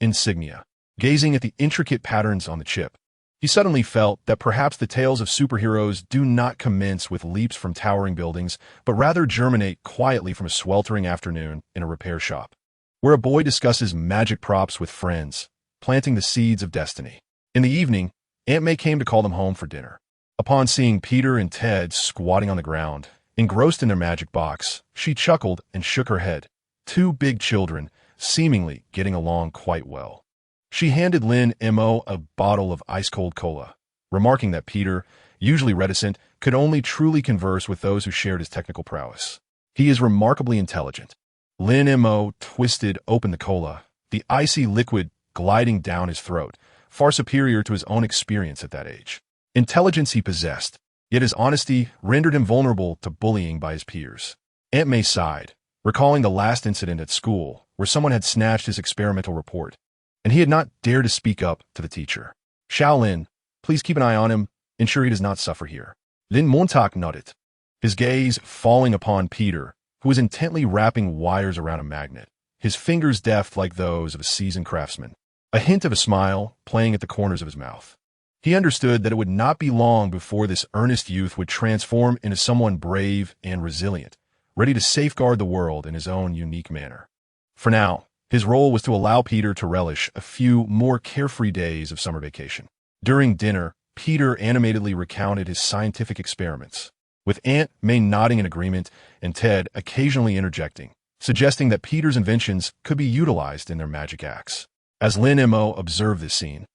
insignia. Gazing at the intricate patterns on the chip, he suddenly felt that perhaps the tales of superheroes do not commence with leaps from towering buildings, but rather germinate quietly from a sweltering afternoon in a repair shop, where a boy discusses magic props with friends, planting the seeds of destiny. In the evening, Aunt May came to call them home for dinner. Upon seeing Peter and Ted squatting on the ground, engrossed in their magic box, she chuckled and shook her head. Two big children, seemingly getting along quite well. She handed Lin Mo a bottle of ice-cold cola, remarking that Peter, usually reticent, could only truly converse with those who shared his technical prowess. He is remarkably intelligent. Lin Mo twisted open the cola, the icy liquid gliding down his throat, far superior to his own experience at that age. Intelligence he possessed, yet his honesty rendered him vulnerable to bullying by his peers. Aunt May sighed, recalling the last incident at school where someone had snatched his experimental report, and he had not dared to speak up to the teacher. Shaolin, please keep an eye on him, ensure he does not suffer here. Lin Montauk nodded, his gaze falling upon Peter, who was intently wrapping wires around a magnet, his fingers deft like those of a seasoned craftsman, a hint of a smile playing at the corners of his mouth. He understood that it would not be long before this earnest youth would transform into someone brave and resilient, ready to safeguard the world in his own unique manner. For now, his role was to allow Peter to relish a few more carefree days of summer vacation. During dinner, Peter animatedly recounted his scientific experiments, with Aunt May nodding in agreement and Ted occasionally interjecting, suggesting that Peter's inventions could be utilized in their magic acts. As Lin Mo observed this scene,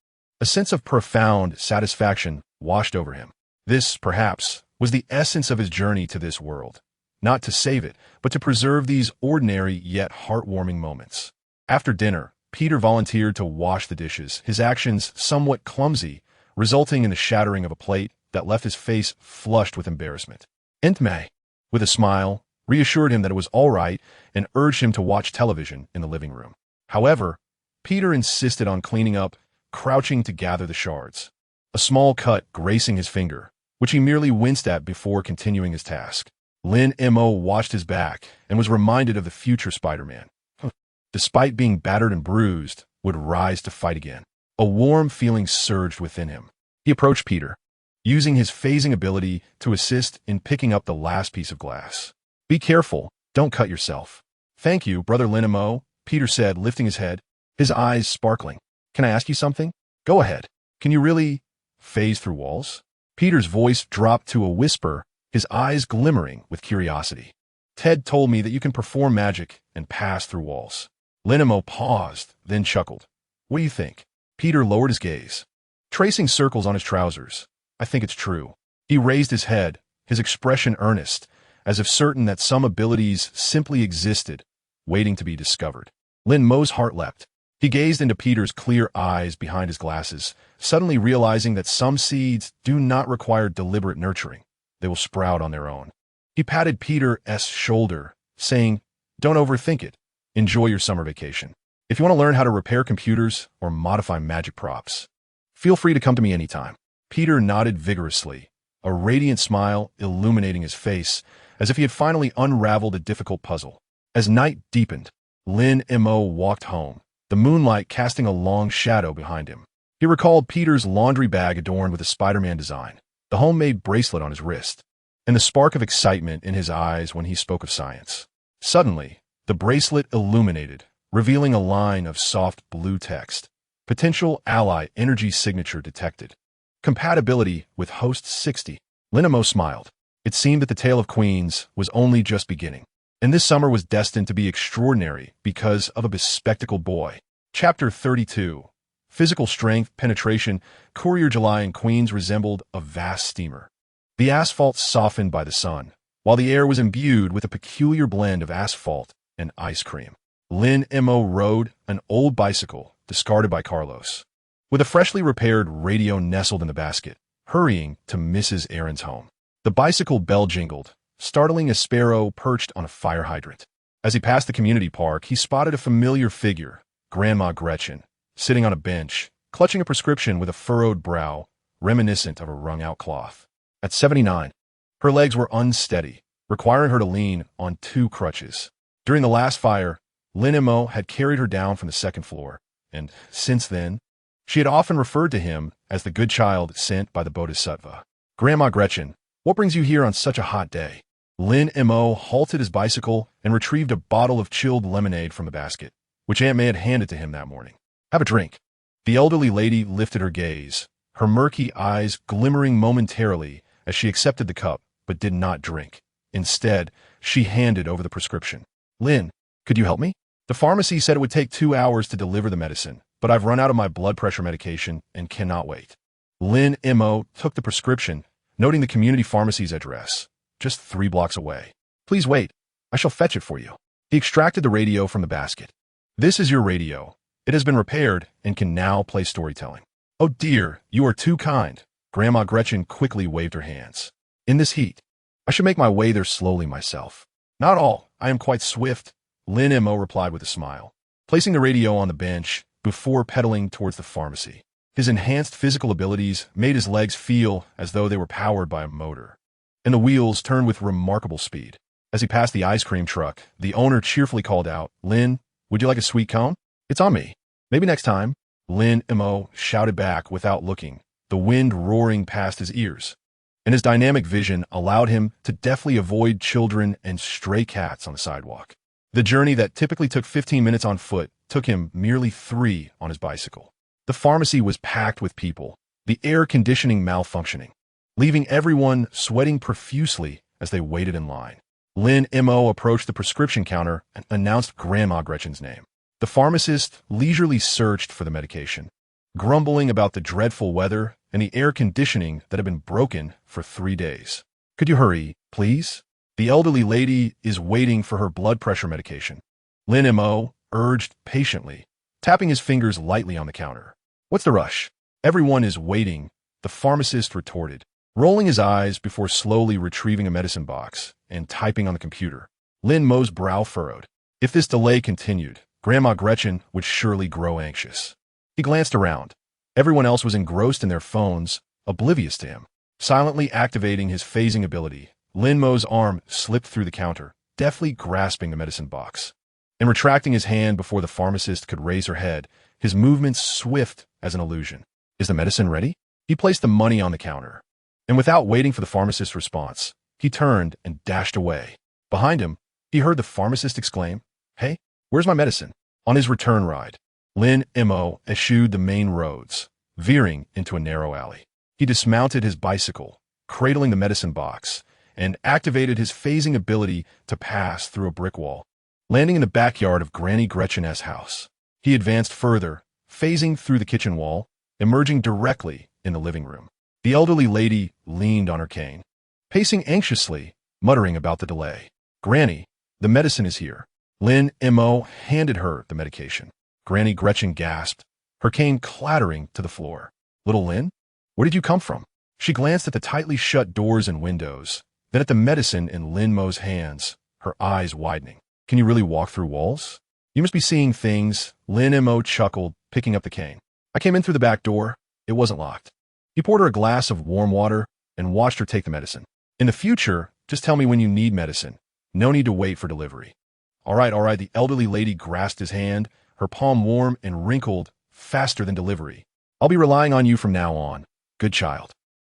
a sense of profound satisfaction washed over him. This, perhaps, was the essence of his journey to this world, not to save it, but to preserve these ordinary yet heartwarming moments. After dinner, Peter volunteered to wash the dishes, his actions somewhat clumsy, resulting in the shattering of a plate that left his face flushed with embarrassment. Aunt May, with a smile, reassured him that it was all right and urged him to watch television in the living room. However, Peter insisted on cleaning up, crouching to gather the shards, a small cut gracing his finger, which he merely winced at before continuing his task. Lin Mo watched his back and was reminded of the future Spider-Man, despite being battered and bruised, would rise to fight again. A warm feeling surged within him. He approached Peter, using his phasing ability to assist in picking up the last piece of glass. Be careful, don't cut yourself. Thank you, Brother Lin Mo, Peter said, lifting his head, his eyes sparkling. Can I ask you something? Go ahead. Can you really phase through walls? Peter's voice dropped to a whisper, his eyes glimmering with curiosity. Ted told me that you can perform magic and pass through walls. Lin Mo paused, then chuckled. What do you think? Peter lowered his gaze, tracing circles on his trousers. I think it's true. He raised his head, his expression earnest, as if certain that some abilities simply existed, waiting to be discovered. Lin Mo's heart leapt. He gazed into Peter's clear eyes behind his glasses, suddenly realizing that some seeds do not require deliberate nurturing. They will sprout on their own. He patted Peter's shoulder, saying, Don't overthink it. Enjoy your summer vacation. If you want to learn how to repair computers or modify magic props, feel free to come to me anytime. Peter nodded vigorously, a radiant smile illuminating his face, as if he had finally unraveled a difficult puzzle. As night deepened, Lin Mo walked home, the moonlight casting a long shadow behind him. He recalled Peter's laundry bag adorned with a Spider-Man design, the homemade bracelet on his wrist, and the spark of excitement in his eyes when he spoke of science. Suddenly, the bracelet illuminated, revealing a line of soft blue text. Potential ally energy signature detected. Compatibility with host 60. Lin Mo smiled. It seemed that the tale of Queens was only just beginning, and this summer was destined to be extraordinary because of a bespectacled boy. Chapter 32. Physical strength, penetration. Courier July in Queens resembled a vast steamer. The asphalt softened by the sun, while the air was imbued with a peculiar blend of asphalt and ice cream. Lin Mo rode an old bicycle discarded by Carlos, with a freshly repaired radio nestled in the basket, hurrying to Mrs. Aaron's home. The bicycle bell jingled, startling a sparrow perched on a fire hydrant. As he passed the community park, he spotted a familiar figure, Grandma Gretchen, sitting on a bench, clutching a prescription with a furrowed brow, reminiscent of a wrung-out cloth. At 79, her legs were unsteady, requiring her to lean on 2 crutches. During the last fire, Lin Mo had carried her down from the 2nd floor, and since then, she had often referred to him as the good child sent by the Bodhisattva. Grandma Gretchen, what brings you here on such a hot day? Lin Mo halted his bicycle and retrieved a bottle of chilled lemonade from the basket, which Aunt May had handed to him that morning. Have a drink. The elderly lady lifted her gaze, her murky eyes glimmering momentarily as she accepted the cup, but did not drink. Instead, she handed over the prescription. Lin, could you help me? The pharmacy said it would take 2 hours to deliver the medicine, but I've run out of my blood pressure medication and cannot wait. Lin Mo took the prescription, noting the community pharmacy's address, just 3 blocks away. Please wait. I shall fetch it for you. He extracted the radio from the basket. This is your radio. It has been repaired and can now play storytelling. Oh dear, you are too kind. Grandma Gretchen quickly waved her hands. In this heat, I should make my way there slowly myself. Not all. I am quite swift. Lin Mo replied with a smile, placing the radio on the bench before pedaling towards the pharmacy. His enhanced physical abilities made his legs feel as though they were powered by a motor, and the wheels turned with remarkable speed. As he passed the ice cream truck, the owner cheerfully called out, Lin, would you like a sweet cone? It's on me. Maybe next time. Lin Mo shouted back without looking, the wind roaring past his ears, and his dynamic vision allowed him to deftly avoid children and stray cats on the sidewalk. The journey that typically took 15 minutes on foot took him merely 3 on his bicycle. The pharmacy was packed with people, the air conditioning malfunctioning, leaving everyone sweating profusely as they waited in line. Lin Mo approached the prescription counter and announced Grandma Gretchen's name. The pharmacist leisurely searched for the medication, grumbling about the dreadful weather and the air conditioning that had been broken for 3 days. Could you hurry, please? The elderly lady is waiting for her blood pressure medication. Lin Mo urged patiently, tapping his fingers lightly on the counter. What's the rush? Everyone is waiting, the pharmacist retorted, rolling his eyes before slowly retrieving a medicine box and typing on the computer. Lin Mo's brow furrowed. If this delay continued, Grandma Gretchen would surely grow anxious. He glanced around. Everyone else was engrossed in their phones, oblivious to him. Silently activating his phasing ability, Lin Mo's arm slipped through the counter, deftly grasping the medicine box. And retracting his hand before the pharmacist could raise her head, his movements swift as an illusion. Is the medicine ready? He placed the money on the counter, and without waiting for the pharmacist's response, he turned and dashed away. Behind him, he heard the pharmacist exclaim, Hey, where's my medicine? On his return ride, Lin Mo eschewed the main roads, veering into a narrow alley. He dismounted his bicycle, cradling the medicine box, and activated his phasing ability to pass through a brick wall, landing in the backyard of Granny Gretchen's house. He advanced further, phasing through the kitchen wall, emerging directly in the living room. The elderly lady leaned on her cane, pacing anxiously, muttering about the delay. "Granny, the medicine is here." Lin Mo handed her the medication. Granny Gretchen gasped, her cane clattering to the floor. "Little Lin, where did you come from?" She glanced at the tightly shut doors and windows, then at the medicine in Lin Mo's hands, her eyes widening. "Can you really walk through walls?" "You must be seeing things," Lin Mo chuckled, picking up the cane. "I came in through the back door. It wasn't locked." He poured her a glass of warm water and watched her take the medicine. "In the future, just tell me when you need medicine. No need to wait for delivery." All right, the elderly lady grasped his hand, her palm warm and wrinkled, faster than delivery. "I'll be relying on you from now on. Good child."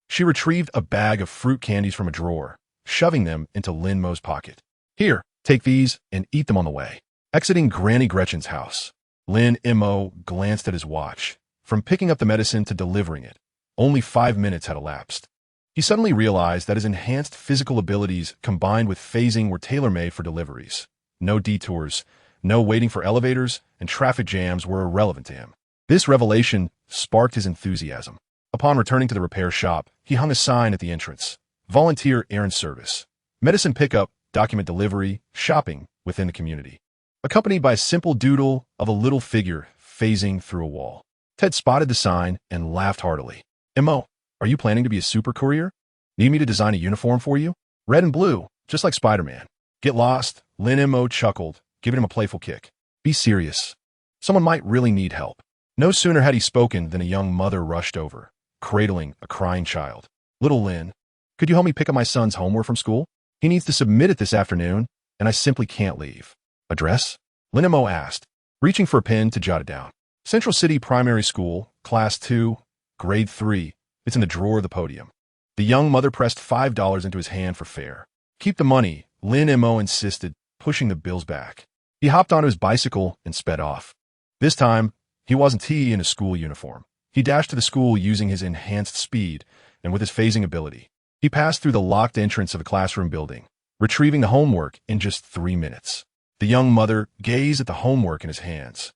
She retrieved a bag of fruit candies from a drawer, shoving them into Lin Mo's pocket. "Here, take these and eat them on the way." Exiting Granny Gretchen's house, Lin Mo glanced at his watch. From picking up the medicine to delivering it, only 5 minutes had elapsed. He suddenly realized that his enhanced physical abilities combined with phasing were tailor-made for deliveries. No detours, no waiting for elevators, and traffic jams were irrelevant to him. This revelation sparked his enthusiasm. Upon returning to the repair shop, he hung a sign at the entrance: "Volunteer Errand Service. Medicine pickup, document delivery, shopping within the community." Accompanied by a simple doodle of a little figure phasing through a wall. Ted spotted the sign and laughed heartily. "Mo, are you planning to be a super courier? Need me to design a uniform for you? Red and blue, just like Spider-Man." "Get lost," Lin Mo chuckled, giving him a playful kick. "Be serious. Someone might really need help." No sooner had he spoken than a young mother rushed over, cradling a crying child. "Little Lin, could you help me pick up my son's homework from school? He needs to submit it this afternoon, and I simply can't leave." "Address?" Lin Mo asked, reaching for a pen to jot it down. "Central City Primary School, Class 2, Grade 3. It's in the drawer of the podium." The young mother pressed $5 into his hand for fare. "Keep the money," Lin Mo insisted, pushing the bills back. He hopped onto his bicycle and sped off. This time, he wasn't in a school uniform. He dashed to the school using his enhanced speed and with his phasing ability. He passed through the locked entrance of a classroom building, retrieving the homework in just 3 minutes. The young mother gazed at the homework in his hands,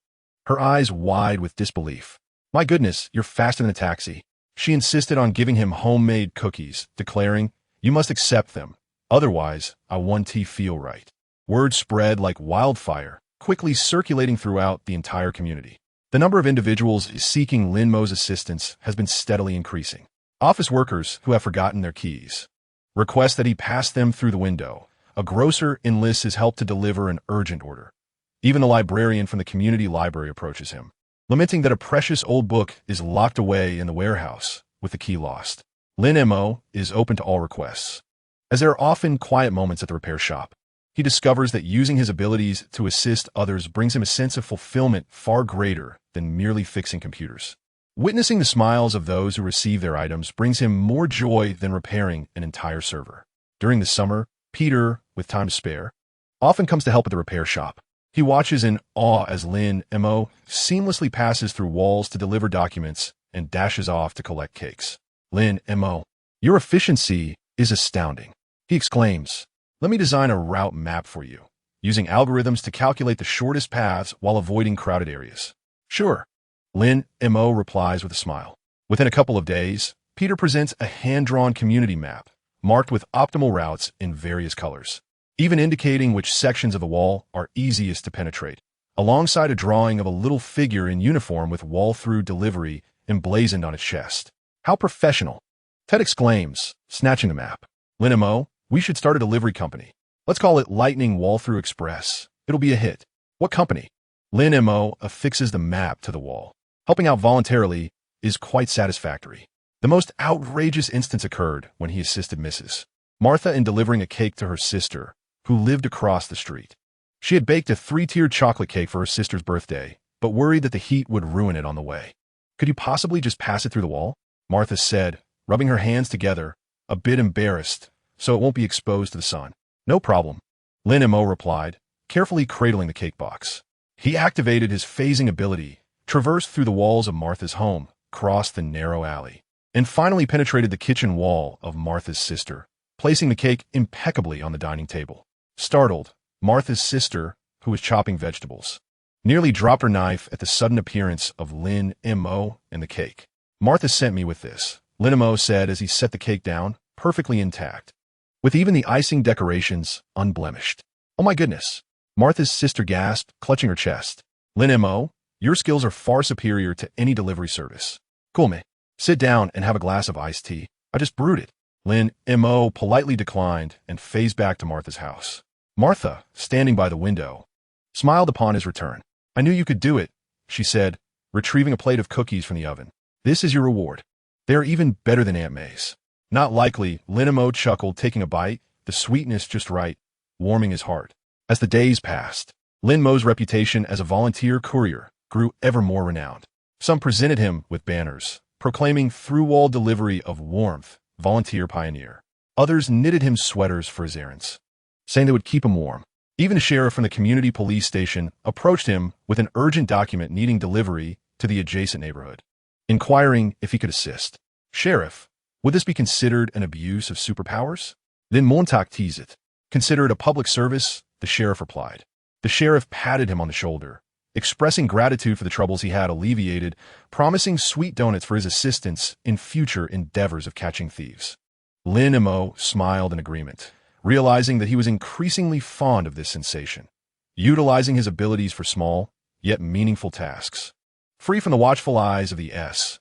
her eyes wide with disbelief. "My goodness, you're faster than a taxi." She insisted on giving him homemade cookies, declaring, "You must accept them. Otherwise, I won't feel right." Word spread like wildfire, quickly circulating throughout the entire community. The number of individuals seeking Lin Mo's assistance has been steadily increasing. Office workers who have forgotten their keys request that he pass them through the window. A grocer enlists his help to deliver an urgent order. Even the librarian from the community library approaches him, lamenting that a precious old book is locked away in the warehouse with the key lost. Lin Mo is open to all requests. As there are often quiet moments at the repair shop, he discovers that using his abilities to assist others brings him a sense of fulfillment far greater than merely fixing computers. Witnessing the smiles of those who receive their items brings him more joy than repairing an entire server. During the summer, Peter, with time to spare, often comes to help at the repair shop. He watches in awe as Lin Mo seamlessly passes through walls to deliver documents and dashes off to collect cakes. "Lin Mo, your efficiency is astounding," he exclaims. "Let me design a route map for you, using algorithms to calculate the shortest paths while avoiding crowded areas." "Sure," Lin Mo replies with a smile. Within a couple of days, Peter presents a hand-drawn community map, marked with optimal routes in various colors, even indicating which sections of the wall are easiest to penetrate, alongside a drawing of a little figure in uniform with wall-through delivery emblazoned on its chest. "How professional!" Ted exclaims, snatching the map. "Lin Mo, we should start a delivery company. Let's call it Lightning Wall-Through Express. It'll be a hit." "What company?" Lin Mo affixes the map to the wall. Helping out voluntarily is quite satisfactory. The most outrageous instance occurred when he assisted Mrs. Martha in delivering a cake to her sister, who lived across the street. She had baked a 3-tiered chocolate cake for her sister's birthday, but worried that the heat would ruin it on the way. "Could you possibly just pass it through the wall?" Martha said, rubbing her hands together, a bit embarrassed, so it won't be exposed to the sun. "No problem," Lin Mo replied, carefully cradling the cake box. He activated his phasing ability, traversed through the walls of Martha's home, crossed the narrow alley, and finally penetrated the kitchen wall of Martha's sister, placing the cake impeccably on the dining table. Startled, Martha's sister, who was chopping vegetables, nearly dropped her knife at the sudden appearance of Lin Mo and the cake. "Martha sent me with this," Lin Mo said as he set the cake down, perfectly intact, with even the icing decorations unblemished. "Oh my goodness," Martha's sister gasped, clutching her chest. "Lin Mo, your skills are far superior to any delivery service." "Cool, mate. Sit down and have a glass of iced tea. I just brewed it." Lin Mo politely declined and phased back to Martha's house. Martha, standing by the window, smiled upon his return. "I knew you could do it," she said, retrieving a plate of cookies from the oven. "This is your reward. They are even better than Aunt May's." "Not likely," Lin Mo chuckled, taking a bite, the sweetness just right, warming his heart. As the days passed, Lin Mo's reputation as a volunteer courier grew ever more renowned. Some presented him with banners, proclaiming through-wall delivery of warmth, volunteer pioneer. Others knitted him sweaters for his errands, saying they would keep him warm. Even a sheriff from the community police station approached him with an urgent document needing delivery to the adjacent neighborhood, inquiring if he could assist. "Sheriff, would this be considered an abuse of superpowers?" Then Montauk teased it. "Consider it a public service," the sheriff replied. The sheriff patted him on the shoulder, expressing gratitude for the troubles he had alleviated, promising sweet donuts for his assistance in future endeavors of catching thieves. Lin Mo smiled in agreement, realizing that he was increasingly fond of this sensation, utilizing his abilities for small, yet meaningful tasks. Free from the watchful eyes of the SHIELD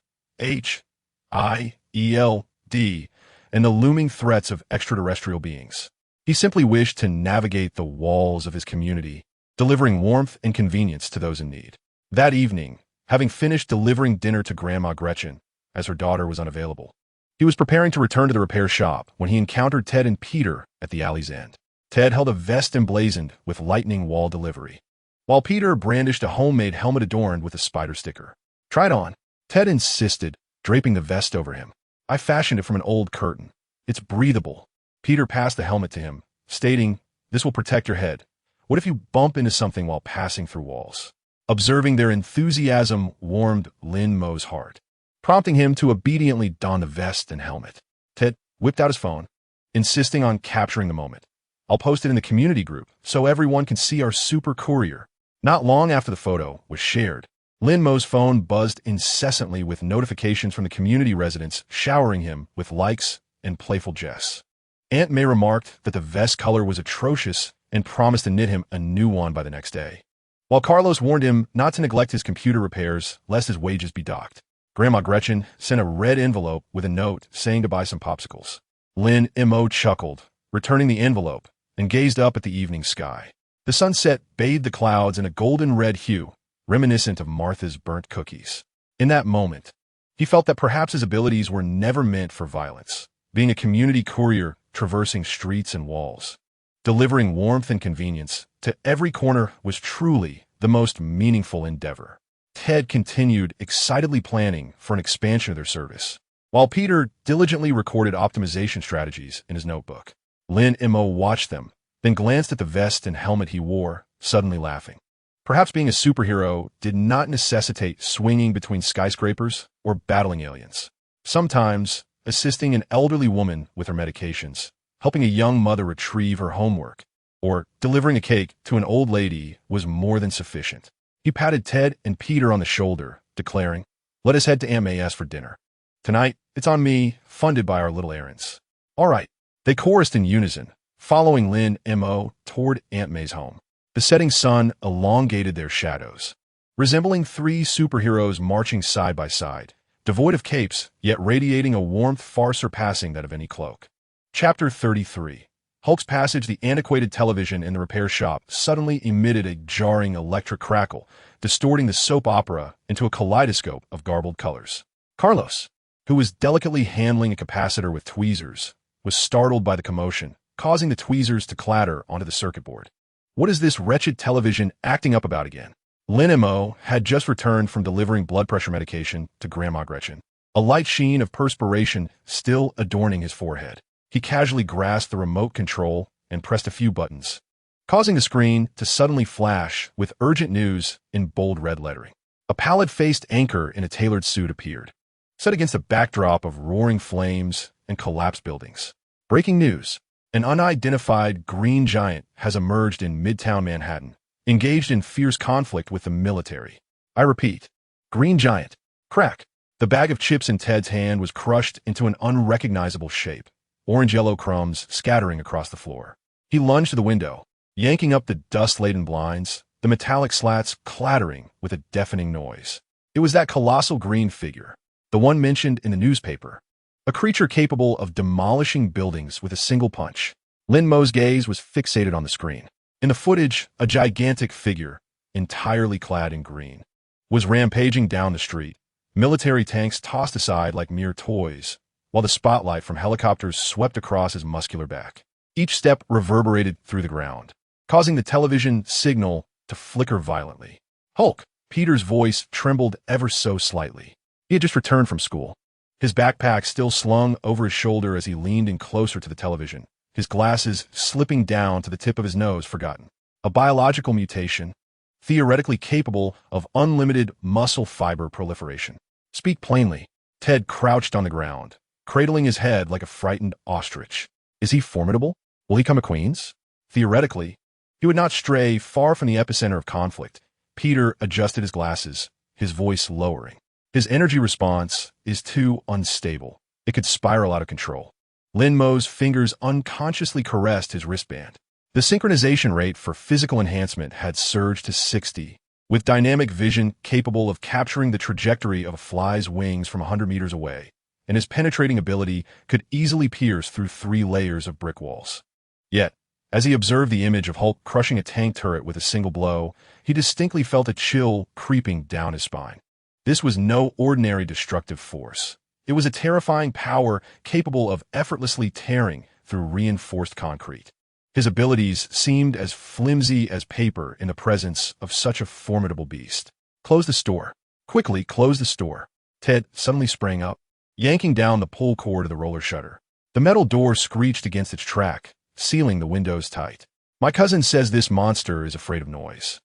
and the looming threats of extraterrestrial beings, he simply wished to navigate the walls of his community, delivering warmth and convenience to those in need. That evening, having finished delivering dinner to Grandma Gretchen, as her daughter was unavailable, he was preparing to return to the repair shop when he encountered Ted and Peter at the alley's end. Ted held a vest emblazoned with lightning wall delivery, while Peter brandished a homemade helmet adorned with a spider sticker. "Try it on," Ted insisted, draping the vest over him. "I fashioned it from an old curtain. It's breathable." Peter passed the helmet to him, stating, "This will protect your head. What if you bump into something while passing through walls?" Observing their enthusiasm warmed Lin Mo's heart, prompting him to obediently don the vest and helmet. Ted whipped out his phone, insisting on capturing the moment. "I'll post it in the community group so everyone can see our super courier." Not long after the photo was shared, Lin Mo's phone buzzed incessantly with notifications from the community residents showering him with likes and playful jests. Aunt May remarked that the vest color was atrocious and promised to knit him a new one by the next day, while Carlos warned him not to neglect his computer repairs lest his wages be docked. Grandma Gretchen sent a red envelope with a note saying to buy some popsicles. Lin Mo chuckled, returning the envelope, and gazed up at the evening sky. The sunset bathed the clouds in a golden red hue, reminiscent of Martha's burnt cookies. In that moment, he felt that perhaps his abilities were never meant for violence, being a community courier traversing streets and walls. Delivering warmth and convenience to every corner was truly the most meaningful endeavor. Ted continued excitedly planning for an expansion of their service, while Peter diligently recorded optimization strategies in his notebook. Lin Mo watched them, then glanced at the vest and helmet he wore, suddenly laughing. Perhaps being a superhero did not necessitate swinging between skyscrapers or battling aliens. Sometimes, assisting an elderly woman with her medications, helping a young mother retrieve her homework, or delivering a cake to an old lady was more than sufficient. He patted Ted and Peter on the shoulder, declaring, "Let us head to Aunt May's for dinner. Tonight, it's on me, funded by our little errands." "All right," they chorused in unison, following Lin Mo toward Aunt May's home. The setting sun elongated their shadows, resembling three superheroes marching side by side, devoid of capes, yet radiating a warmth far surpassing that of any cloak. Chapter 33. Hulk's passage. The antiquated television in the repair shop suddenly emitted a jarring electric crackle, distorting the soap opera into a kaleidoscope of garbled colors. Carlos, who was delicately handling a capacitor with tweezers, was startled by the commotion, causing the tweezers to clatter onto the circuit board. "What is this wretched television acting up about again?" Lin Mo had just returned from delivering blood pressure medication to Grandma Gretchen, a light sheen of perspiration still adorning his forehead. He casually grasped the remote control and pressed a few buttons, causing the screen to suddenly flash with urgent news in bold red lettering. A pallid-faced anchor in a tailored suit appeared, set against a backdrop of roaring flames and collapsed buildings. Breaking news. An unidentified green giant has emerged in Midtown Manhattan, engaged in fierce conflict with the military. I repeat, green giant. Crack. The bag of chips in Ted's hand was crushed into an unrecognizable shape, orange-yellow crumbs scattering across the floor. He lunged to the window, yanking up the dust-laden blinds, the metallic slats clattering with a deafening noise. It was that colossal green figure, the one mentioned in the newspaper, a creature capable of demolishing buildings with a single punch. Lin Mo's gaze was fixated on the screen. In the footage, a gigantic figure, entirely clad in green, was rampaging down the street, military tanks tossed aside like mere toys, while the spotlight from helicopters swept across his muscular back. Each step reverberated through the ground, causing the television signal to flicker violently. Hulk! Peter's voice trembled ever so slightly. He had just returned from school, his backpack still slung over his shoulder as he leaned in closer to the television, his glasses slipping down to the tip of his nose forgotten. A biological mutation, theoretically capable of unlimited muscle fiber proliferation. Speak plainly. Ted crouched on the ground, cradling his head like a frightened ostrich. Is he formidable? Will he come to Queens? Theoretically, he would not stray far from the epicenter of conflict. Peter adjusted his glasses, his voice lowering. His energy response is too unstable. It could spiral out of control. Lin Mo's fingers unconsciously caressed his wristband. The synchronization rate for physical enhancement had surged to 60, with dynamic vision capable of capturing the trajectory of a fly's wings from 100 meters away, and his penetrating ability could easily pierce through 3 layers of brick walls. Yet, as he observed the image of Hulk crushing a tank turret with a single blow, he distinctly felt a chill creeping down his spine. This was no ordinary destructive force. It was a terrifying power capable of effortlessly tearing through reinforced concrete. His abilities seemed as flimsy as paper in the presence of such a formidable beast. Close the store. Quickly close the store. Ted suddenly sprang up, yanking down the pull cord of the roller shutter. The metal door screeched against its track, sealing the windows tight. My cousin says this monster is afraid of noise.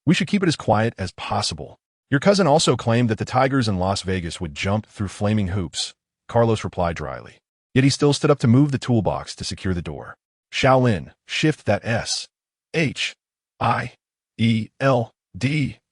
We should keep it as quiet as possible. Your cousin also claimed that the Tigers in Las Vegas would jump through flaming hoops, Carlos replied dryly. Yet he still stood up to move the toolbox to secure the door. Shaolin, shift that S-H-I-E-L-D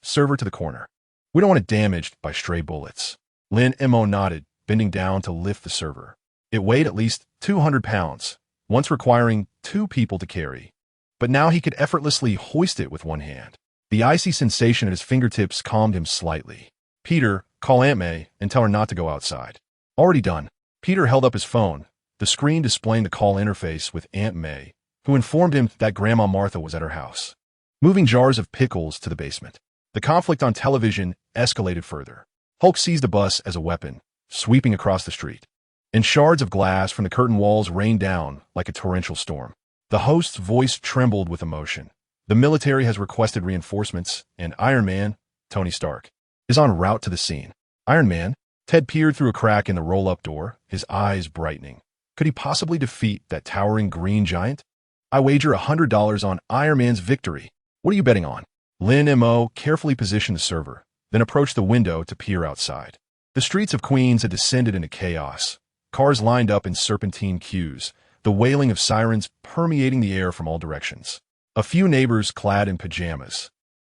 server to the corner. We don't want it damaged by stray bullets. Lin Mo nodded, bending down to lift the server. It weighed at least 200 pounds, once requiring 2 people to carry. But now he could effortlessly hoist it with one hand. The icy sensation at his fingertips calmed him slightly. Peter, call Aunt May and tell her not to go outside. Already done. Peter held up his phone, the screen displaying the call interface with Aunt May, who informed him that Grandma Martha was at her house, moving jars of pickles to the basement. The conflict on television escalated further. Hulk seized a bus as a weapon, sweeping across the street, and shards of glass from the curtain walls rained down like a torrential storm. The host's voice trembled with emotion. The military has requested reinforcements, and Iron Man, Tony Stark, is en route to the scene. Iron Man? Ted peered through a crack in the roll-up door, his eyes brightening. Could he possibly defeat that towering green giant? I wager $100 on Iron Man's victory. What are you betting on? Lin Mo carefully positioned the server, then approached the window to peer outside. The streets of Queens had descended into chaos. Cars lined up in serpentine queues, the wailing of sirens permeating the air from all directions. A few neighbors clad in pajamas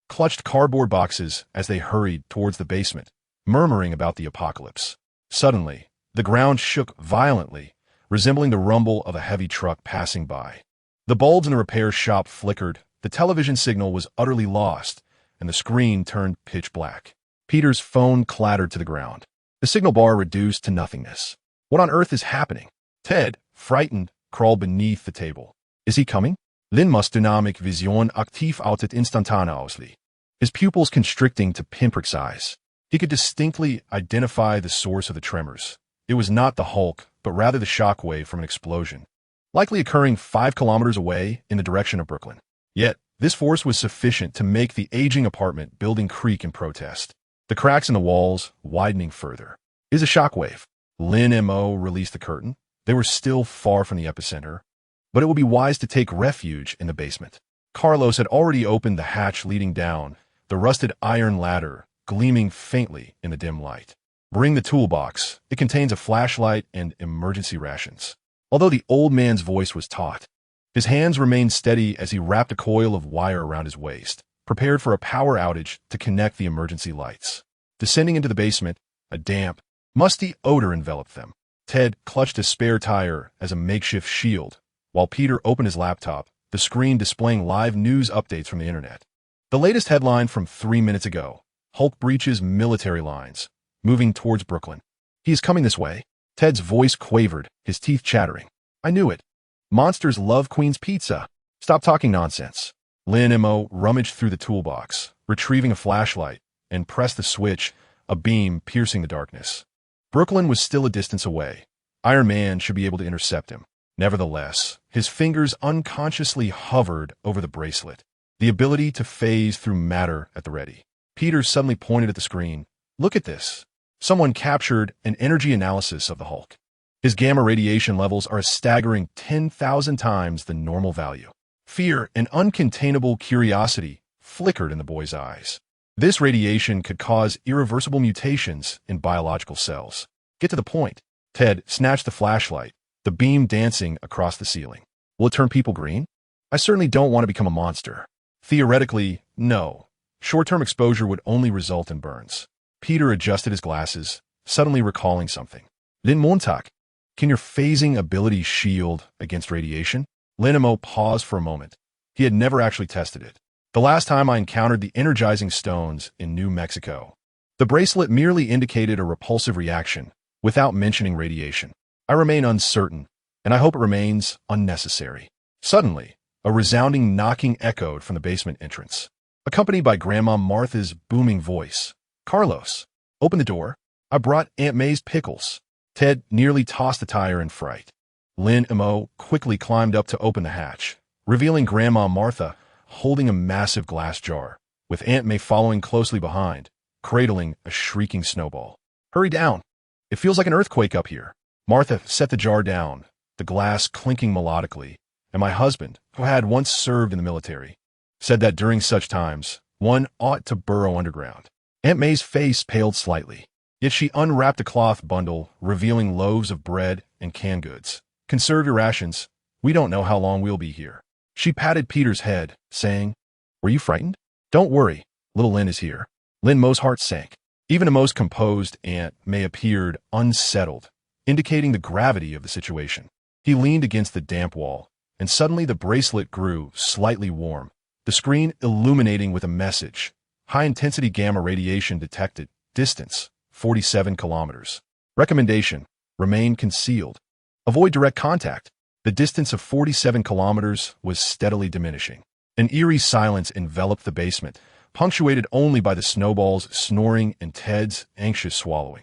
clutched cardboard boxes as they hurried towards the basement, murmuring about the apocalypse. Suddenly, the ground shook violently, resembling the rumble of a heavy truck passing by. The bulbs in the repair shop flickered, the television signal was utterly lost, and the screen turned pitch black. Peter's phone clattered to the ground. The signal bar reduced to nothingness. What on earth is happening? Ted, frightened, crawled beneath the table. Is he coming? Lin Mo's dynamic vision aktiv outet instantaneously, his pupils constricting to pinprick size. He could distinctly identify the source of the tremors. It was not the Hulk, but rather the shockwave from an explosion, likely occurring 5 kilometers away in the direction of Brooklyn. Yet, this force was sufficient to make the aging apartment building creak in protest, the cracks in the walls widening further. Is a shockwave. Lin Mo released the curtain. They were still far from the epicenter, but it would be wise to take refuge in the basement. Carlos had already opened the hatch leading down, the rusted iron ladder gleaming faintly in the dim light. Bring the toolbox. It contains a flashlight and emergency rations. Although the old man's voice was taut, his hands remained steady as he wrapped a coil of wire around his waist, prepared for a power outage to connect the emergency lights. Descending into the basement, a damp, musty odor enveloped them. Ted clutched a spare tire as a makeshift shield, while Peter opened his laptop, the screen displaying live news updates from the internet. The latest headline from 3 minutes ago: Hulk breaches military lines, moving towards Brooklyn. He is coming this way. Ted's voice quavered, his teeth chattering. I knew it. Monsters love Queen's Pizza. Stop talking nonsense. Lin Mo rummaged through the toolbox, retrieving a flashlight, and pressed the switch, a beam piercing the darkness. Brooklyn was still a distance away. Iron Man should be able to intercept him. Nevertheless, his fingers unconsciously hovered over the bracelet, the ability to phase through matter at the ready. Peter suddenly pointed at the screen. Look at this. Someone captured an energy analysis of the Hulk. His gamma radiation levels are a staggering 10,000 times the normal value. Fear and uncontainable curiosity flickered in the boy's eyes. This radiation could cause irreversible mutations in biological cells. Get to the point. Ted snatched the flashlight, the beam dancing across the ceiling. Will it turn people green? I certainly don't want to become a monster. Theoretically, no. Short-term exposure would only result in burns. Peter adjusted his glasses, suddenly recalling something. Lin Mo, can your phasing ability shield against radiation? Lin Mo paused for a moment. He had never actually tested it. The last time I encountered the energizing stones in New Mexico. The bracelet merely indicated a repulsive reaction, without mentioning radiation. I remain uncertain, and I hope it remains unnecessary. Suddenly, a resounding knocking echoed from the basement entrance, accompanied by Grandma Martha's booming voice. Carlos, open the door. I brought Aunt May's pickles. Ted nearly tossed the tire in fright. Lin Mo quickly climbed up to open the hatch, revealing Grandma Martha holding a massive glass jar, with Aunt May following closely behind, cradling a shrieking snowball. Hurry down. It feels like an earthquake up here. Martha set the jar down, the glass clinking melodically, and my husband, who had once served in the military, said that during such times, one ought to burrow underground. Aunt May's face paled slightly, yet she unwrapped a cloth bundle, revealing loaves of bread and canned goods. Conserve your rations. We don't know how long we'll be here. She patted Peter's head, saying, Were you frightened? Don't worry, little Lin is here. Lin Mo's heart sank. Even a most composed Aunt May appeared unsettled, indicating the gravity of the situation. He leaned against the damp wall, and suddenly the bracelet grew slightly warm, the screen illuminating with a message. High-intensity gamma radiation detected. Distance, 47 kilometers. Recommendation, remain concealed. Avoid direct contact. The distance of 47 kilometers was steadily diminishing. An eerie silence enveloped the basement, punctuated only by the snowball's snoring and Ted's anxious swallowing.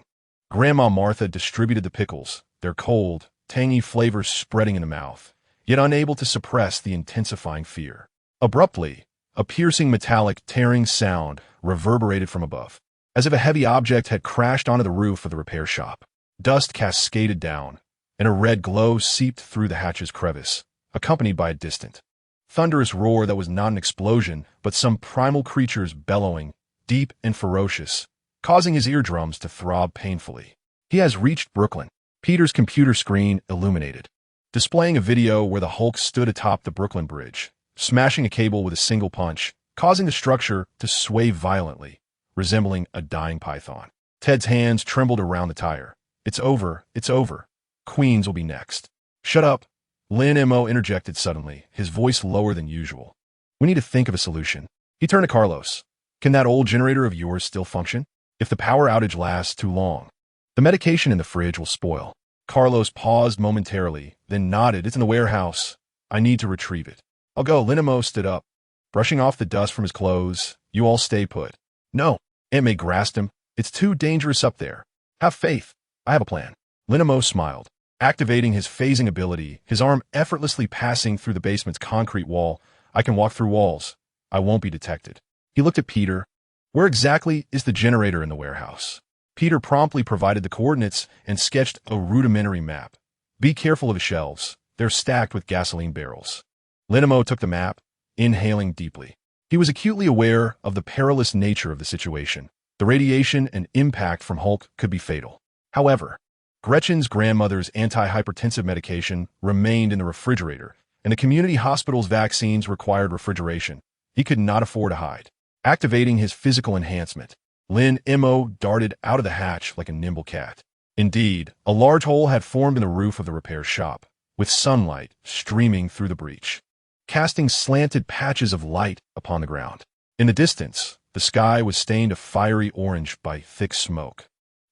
Grandma Martha distributed the pickles, their cold, tangy flavor spreading in the mouth, yet unable to suppress the intensifying fear. Abruptly, a piercing metallic tearing sound reverberated from above, as if a heavy object had crashed onto the roof of the repair shop. Dust cascaded down, and a red glow seeped through the hatch's crevice, accompanied by a distant, thunderous roar that was not an explosion, but some primal creatures bellowing, deep and ferocious, causing his eardrums to throb painfully. He has reached Brooklyn. Peter's computer screen illuminated, displaying a video where the Hulk stood atop the Brooklyn Bridge, smashing a cable with a single punch, causing the structure to sway violently, resembling a dying python. Ted's hands trembled around the tire. It's over. It's over. Queens will be next. Shut up. Lin Mo interjected suddenly, his voice lower than usual. We need to think of a solution. He turned to Carlos. Can that old generator of yours still function? If the power outage lasts too long, the medication in the fridge will spoil. Carlos paused momentarily, then nodded. It's in the warehouse. I need to retrieve it. I'll go. Lin Mo stood up, brushing off the dust from his clothes. You all stay put. No. Aunt May grasped him. It's too dangerous up there. Have faith. I have a plan. Lin Mo smiled, activating his phasing ability, his arm effortlessly passing through the basement's concrete wall. I can walk through walls. I won't be detected. He looked at Peter. Where exactly is the generator in the warehouse? Peter promptly provided the coordinates and sketched a rudimentary map. Be careful of the shelves. They're stacked with gasoline barrels. Lin Mo took the map, inhaling deeply. He was acutely aware of the perilous nature of the situation. The radiation and impact from Hulk could be fatal. However, Gretchen's grandmother's anti-hypertensive medication remained in the refrigerator, and the community hospital's vaccines required refrigeration. He could not afford to hide. Activating his physical enhancement, Lin Mo darted out of the hatch like a nimble cat. Indeed, a large hole had formed in the roof of the repair shop, with sunlight streaming through the breach, casting slanted patches of light upon the ground. In the distance, the sky was stained a fiery orange by thick smoke,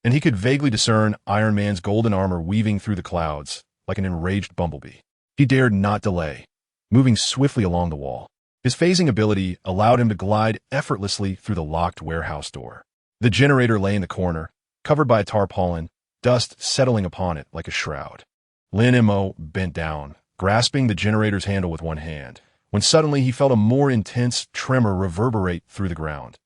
and he could vaguely discern Iron Man's golden armor weaving through the clouds like an enraged bumblebee. He dared not delay, moving swiftly along the wall. His phasing ability allowed him to glide effortlessly through the locked warehouse door. The generator lay in the corner, covered by a tarpaulin, dust settling upon it like a shroud. Lin Mo bent down, grasping the generator's handle with one hand, when suddenly he felt a more intense tremor reverberate through the ground.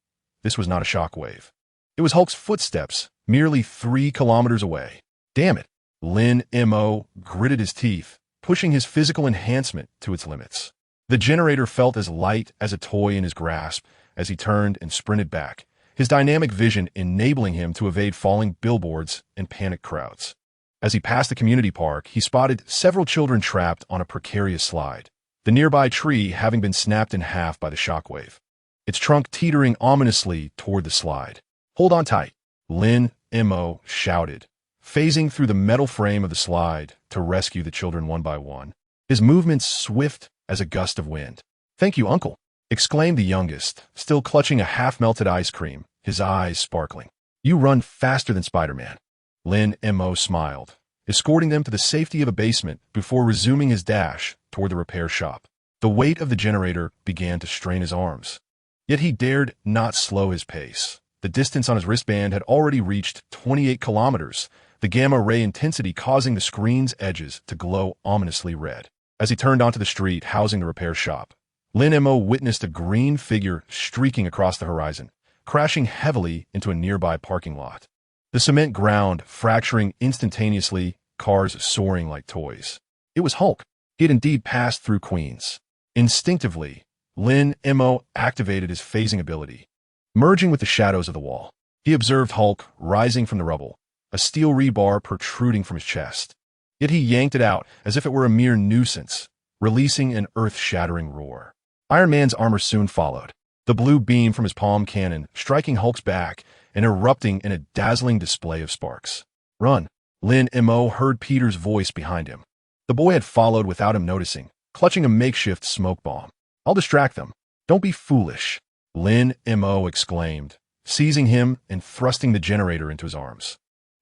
This was not a shockwave. It was Hulk's footsteps, merely 3 kilometers away. Damn it! Lin Mo gritted his teeth, pushing his physical enhancement to its limits. The generator felt as light as a toy in his grasp as he turned and sprinted back, his dynamic vision enabling him to evade falling billboards and panicked crowds. As he passed the community park, he spotted several children trapped on a precarious slide, the nearby tree having been snapped in half by the shockwave, its trunk teetering ominously toward the slide. "Hold on tight," Lin Mo shouted, phasing through the metal frame of the slide to rescue the children one by one, his movements swift as a gust of wind. "Thank you, Uncle," exclaimed the youngest, still clutching a half-melted ice cream, his eyes sparkling. "You run faster than Spider-Man." Lin Mo smiled, escorting them to the safety of a basement before resuming his dash toward the repair shop. The weight of the generator began to strain his arms, yet he dared not slow his pace. The distance on his wristband had already reached 28 kilometers, the gamma-ray intensity causing the screen's edges to glow ominously red. As he turned onto the street housing the repair shop, Lin Mo witnessed a green figure streaking across the horizon, crashing heavily into a nearby parking lot. The cement ground fracturing instantaneously, cars soaring like toys. It was Hulk. He had indeed passed through Queens. Instinctively, Lin Mo activated his phasing ability. Merging with the shadows of the wall, he observed Hulk rising from the rubble, a steel rebar protruding from his chest. Yet he yanked it out as if it were a mere nuisance, releasing an earth-shattering roar. Iron Man's armor soon followed, the blue beam from his palm cannon striking Hulk's back and erupting in a dazzling display of sparks. "Run!" Lin Mo heard Peter's voice behind him. The boy had followed without him noticing, clutching a makeshift smoke bomb. "I'll distract them." "Don't be foolish," Lin Mo exclaimed, seizing him and thrusting the generator into his arms.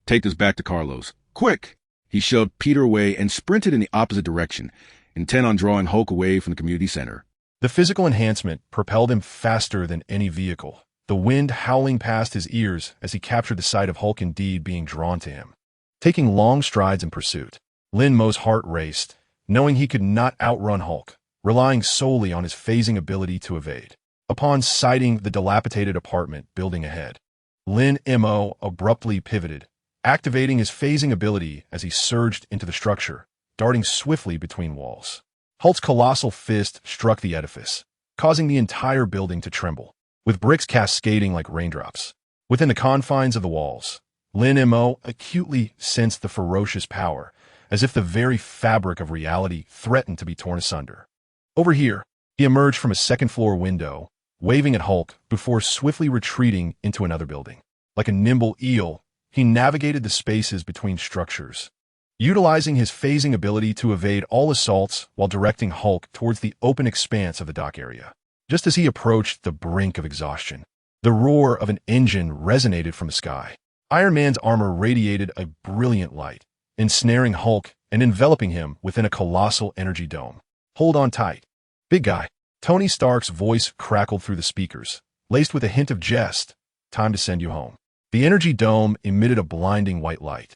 "Take this back to Carlos. Quick!" He shoved Peter away and sprinted in the opposite direction, intent on drawing Hulk away from the community center. The physical enhancement propelled him faster than any vehicle, the wind howling past his ears as he captured the sight of Hulk indeed being drawn to him. Taking long strides in pursuit, Lin Mo's heart raced, knowing he could not outrun Hulk, relying solely on his phasing ability to evade. Upon sighting the dilapidated apartment building ahead, Lin Mo abruptly pivoted, activating his phasing ability as he surged into the structure, darting swiftly between walls. Hulk's colossal fist struck the edifice, causing the entire building to tremble, with bricks cascading like raindrops. Within the confines of the walls, Lin Mo acutely sensed the ferocious power, as if the very fabric of reality threatened to be torn asunder. Over here, he emerged from a second-floor window, waving at Hulk before swiftly retreating into another building. Like a nimble eel, he navigated the spaces between structures, utilizing his phasing ability to evade all assaults while directing Hulk towards the open expanse of the dock area. Just as he approached the brink of exhaustion, the roar of an engine resonated from the sky. Iron Man's armor radiated a brilliant light, ensnaring Hulk and enveloping him within a colossal energy dome. "Hold on tight, big guy." Tony Stark's voice crackled through the speakers, laced with a hint of jest. "Time to send you home." The energy dome emitted a blinding white light,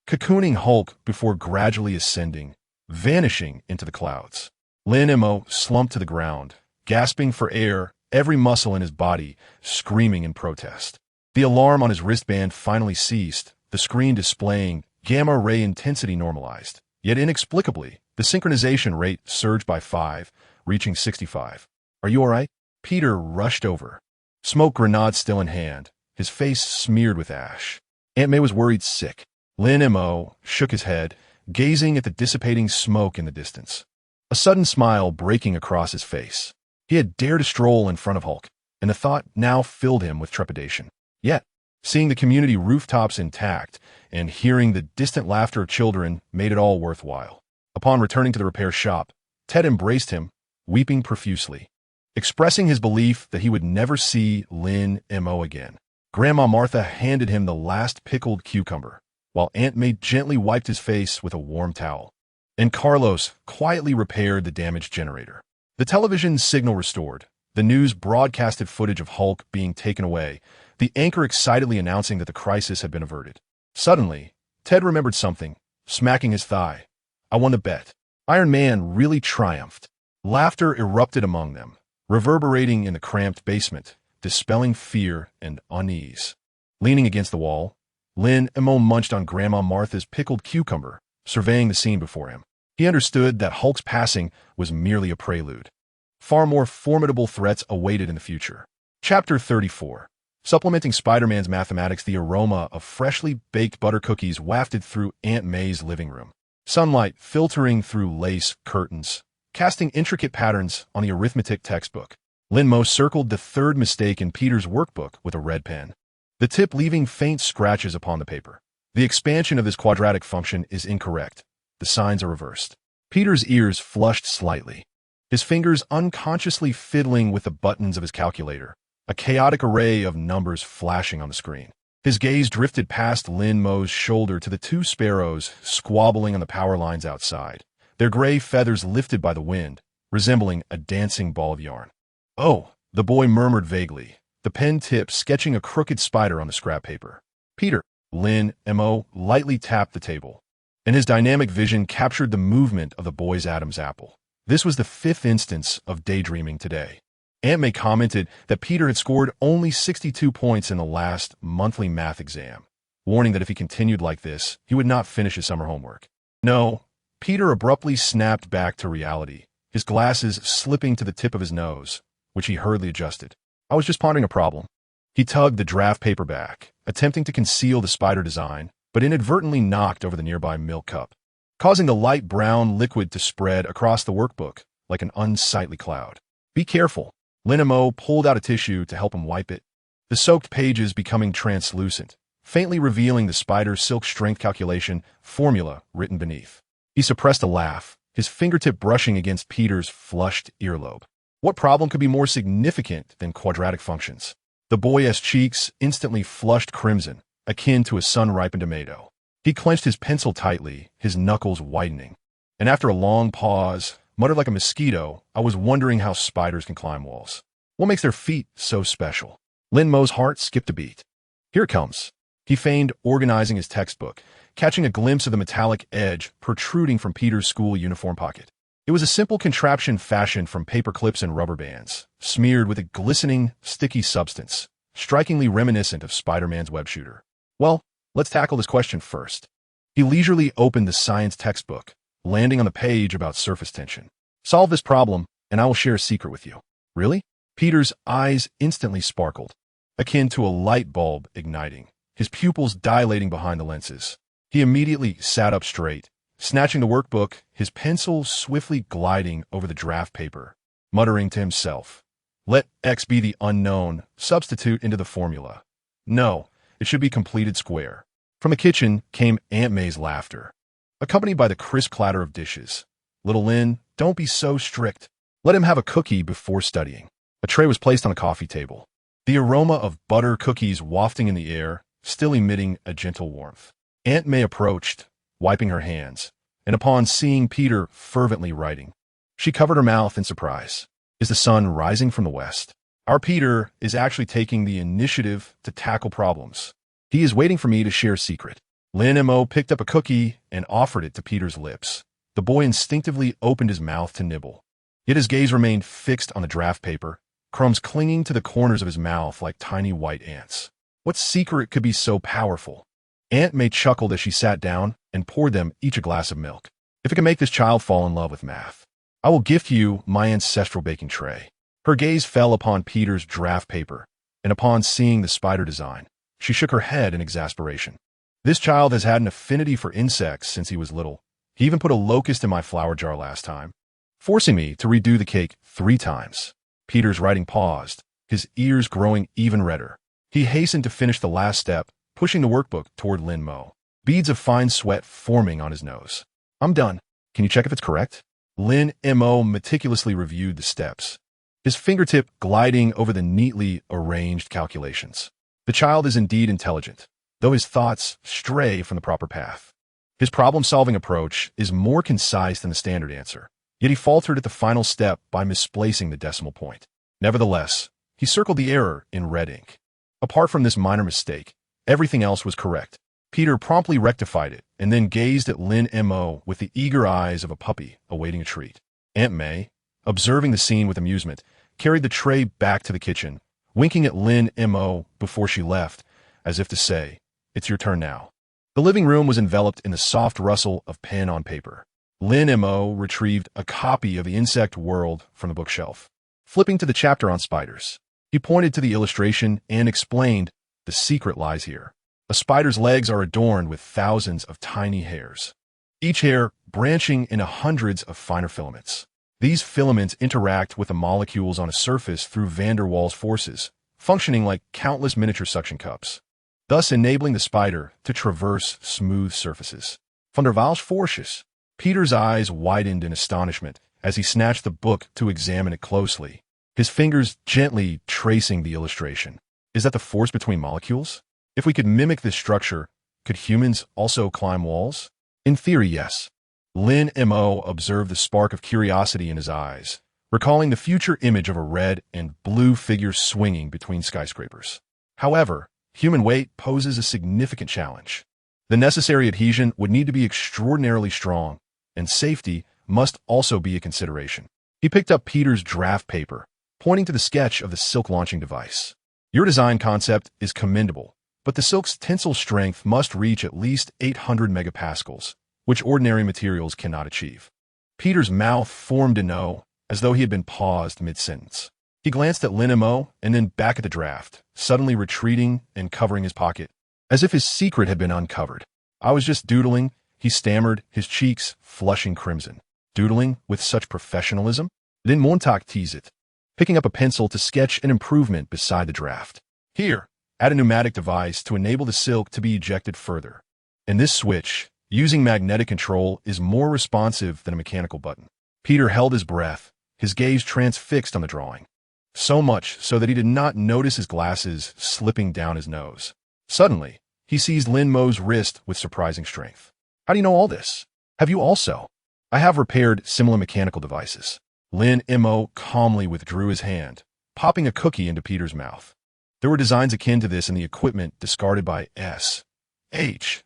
cocooning Hulk before gradually ascending, vanishing into the clouds. Lin Mo slumped to the ground, gasping for air, every muscle in his body screaming in protest. The alarm on his wristband finally ceased, the screen displaying gamma-ray intensity normalized. Yet inexplicably, the synchronization rate surged by 5, reaching 65. Are you all right? Peter rushed over, smoke grenade still in hand, his face smeared with ash. Aunt May was worried sick. Lin Mo shook his head, gazing at the dissipating smoke in the distance, a sudden smile breaking across his face. He had dared to stroll in front of Hulk, and the thought now filled him with trepidation. Yet, seeing the community rooftops intact and hearing the distant laughter of children made it all worthwhile. Upon returning to the repair shop, Ted embraced him, weeping profusely, expressing his belief that he would never see Lin Mo again. Grandma Martha handed him the last pickled cucumber, while Aunt May gently wiped his face with a warm towel. And Carlos quietly repaired the damaged generator. The television signal restored, the news broadcasted footage of Hulk being taken away, the anchor excitedly announcing that the crisis had been averted. Suddenly, Ted remembered something, smacking his thigh. I won the bet. Iron Man really triumphed. Laughter erupted among them, reverberating in the cramped basement, dispelling fear and unease. Leaning against the wall, Lin Mo munched on Grandma Martha's pickled cucumber, surveying the scene before him. He understood that Hulk's passing was merely a prelude. Far more formidable threats awaited in the future. Chapter 34. Supplementing Spider-Man's mathematics, the aroma of freshly baked butter cookies wafted through Aunt May's living room. Sunlight filtering through lace curtains, casting intricate patterns on the arithmetic textbook. Lin Mo circled the third mistake in Peter's workbook with a red pen, the tip leaving faint scratches upon the paper. The expansion of this quadratic function is incorrect. The signs are reversed. Peter's ears flushed slightly, his fingers unconsciously fiddling with the buttons of his calculator, a chaotic array of numbers flashing on the screen. His gaze drifted past Lin Mo's shoulder to the two sparrows squabbling on the power lines outside, their gray feathers lifted by the wind, resembling a dancing ball of yarn. Oh, the boy murmured vaguely, the pen tip sketching a crooked spider on the scrap paper. Peter, Lin Mo lightly tapped the table, and his dynamic vision captured the movement of the boy's Adam's apple. This was the fifth instance of daydreaming today. Aunt May commented that Peter had scored only 62 points in the last monthly math exam, warning that if he continued like this, he would not finish his summer homework. No, Peter abruptly snapped back to reality, his glasses slipping to the tip of his nose, which he hurriedly adjusted. I was just pondering a problem. He tugged the draft paper back, attempting to conceal the spider design, but inadvertently knocked over the nearby milk cup, causing the light brown liquid to spread across the workbook like an unsightly cloud. Be careful. Lin Mo pulled out a tissue to help him wipe it, the soaked pages becoming translucent, faintly revealing the spider's silk strength calculation formula written beneath. He suppressed a laugh, his fingertip brushing against Peter's flushed earlobe. What problem could be more significant than quadratic functions? The boy's cheeks instantly flushed crimson, akin to a sun-ripened tomato. He clenched his pencil tightly, his knuckles widening, and after a long pause, muttered like a mosquito, I was wondering how spiders can climb walls. What makes their feet so special? Lin Mo's heart skipped a beat. Here it comes. He feigned organizing his textbook, catching a glimpse of the metallic edge protruding from Peter's school uniform pocket. It was a simple contraption fashioned from paper clips and rubber bands, smeared with a glistening, sticky substance, strikingly reminiscent of Spider-Man's web shooter. Well, let's tackle this question first. He leisurely opened the science textbook, landing on the page about surface tension. Solve this problem, and I will share a secret with you. Really? Peter's eyes instantly sparkled, akin to a light bulb igniting, his pupils dilating behind the lenses. He immediately sat up straight, snatching the workbook, his pencil swiftly gliding over the draft paper, muttering to himself, "Let X be the unknown, substitute into the formula. No, it should be completed square." From the kitchen came Aunt May's laughter, accompanied by the crisp clatter of dishes. "Little Lin, don't be so strict. Let him have a cookie before studying." A tray was placed on the coffee table, the aroma of butter cookies wafting in the air, still emitting a gentle warmth. Aunt May approached, wiping her hands, and upon seeing Peter fervently writing, she covered her mouth in surprise. Is the sun rising from the west? Our Peter is actually taking the initiative to tackle problems. He is waiting for me to share a secret. Lin Mo picked up a cookie and offered it to Peter's lips. The boy instinctively opened his mouth to nibble, yet his gaze remained fixed on the draft paper, crumbs clinging to the corners of his mouth like tiny white ants. What secret could be so powerful? Aunt May chuckled as she sat down and poured them each a glass of milk. If it can make this child fall in love with math, I will gift you my ancestral baking tray. Her gaze fell upon Peter's draft paper, and upon seeing the spider design, she shook her head in exasperation. This child has had an affinity for insects since he was little. He even put a locust in my flower jar last time, forcing me to redo the cake 3 times. Peter's writing paused, his ears growing even redder. He hastened to finish the last step, pushing the workbook toward Lin Mo, beads of fine sweat forming on his nose. I'm done. Can you check if it's correct? Lin Mo meticulously reviewed the steps, his fingertip gliding over the neatly arranged calculations. The child is indeed intelligent, though his thoughts stray from the proper path. His problem-solving approach is more concise than the standard answer, yet he faltered at the final step by misplacing the decimal point. Nevertheless, he circled the error in red ink. Apart from this minor mistake, everything else was correct. Peter promptly rectified it and then gazed at Lin Mo with the eager eyes of a puppy awaiting a treat. Aunt May, observing the scene with amusement, carried the tray back to the kitchen, winking at Lin Mo before she left, as if to say, "It's your turn now." The living room was enveloped in the soft rustle of pen on paper. Lin Mo retrieved a copy of The Insect World from the bookshelf. Flipping to the chapter on spiders, he pointed to the illustration and explained, "The secret lies here. A spider's legs are adorned with thousands of tiny hairs, each hair branching into hundreds of finer filaments. These filaments interact with the molecules on a surface through van der Waals forces, functioning like countless miniature suction cups, thus enabling the spider to traverse smooth surfaces. Van der Waals forces." Peter's eyes widened in astonishment as he snatched the book to examine it closely, his fingers gently tracing the illustration. Is that the force between molecules? If we could mimic this structure, could humans also climb walls? In theory, yes. Lin Mo observed the spark of curiosity in his eyes, recalling the future image of a red and blue figure swinging between skyscrapers. However, human weight poses a significant challenge. The necessary adhesion would need to be extraordinarily strong, and safety must also be a consideration. He picked up Peter's draft paper, pointing to the sketch of the silk launching device. Your design concept is commendable, but the silk's tensile strength must reach at least 800 megapascals, which ordinary materials cannot achieve. Peter's mouth formed in O, as though he had been paused mid-sentence. He glanced at Lin Mo and then back at the draft, suddenly retreating and covering his pocket, as if his secret had been uncovered. "I was just doodling," he stammered, his cheeks flushing crimson. "Doodling with such professionalism?" Then Montag teased it, picking up a pencil to sketch an improvement beside the draft. "Here, add a pneumatic device to enable the silk to be ejected further. And this switch, using magnetic control, is more responsive than a mechanical button." Peter held his breath, his gaze transfixed on the drawing, so much so that he did not notice his glasses slipping down his nose. Suddenly, he seized Lin Mo's wrist with surprising strength. "How do you know all this? Have you also?" "I have repaired similar mechanical devices." Lin Mo calmly withdrew his hand, popping a cookie into Peter's mouth. There were designs akin to this in the equipment discarded by S. H.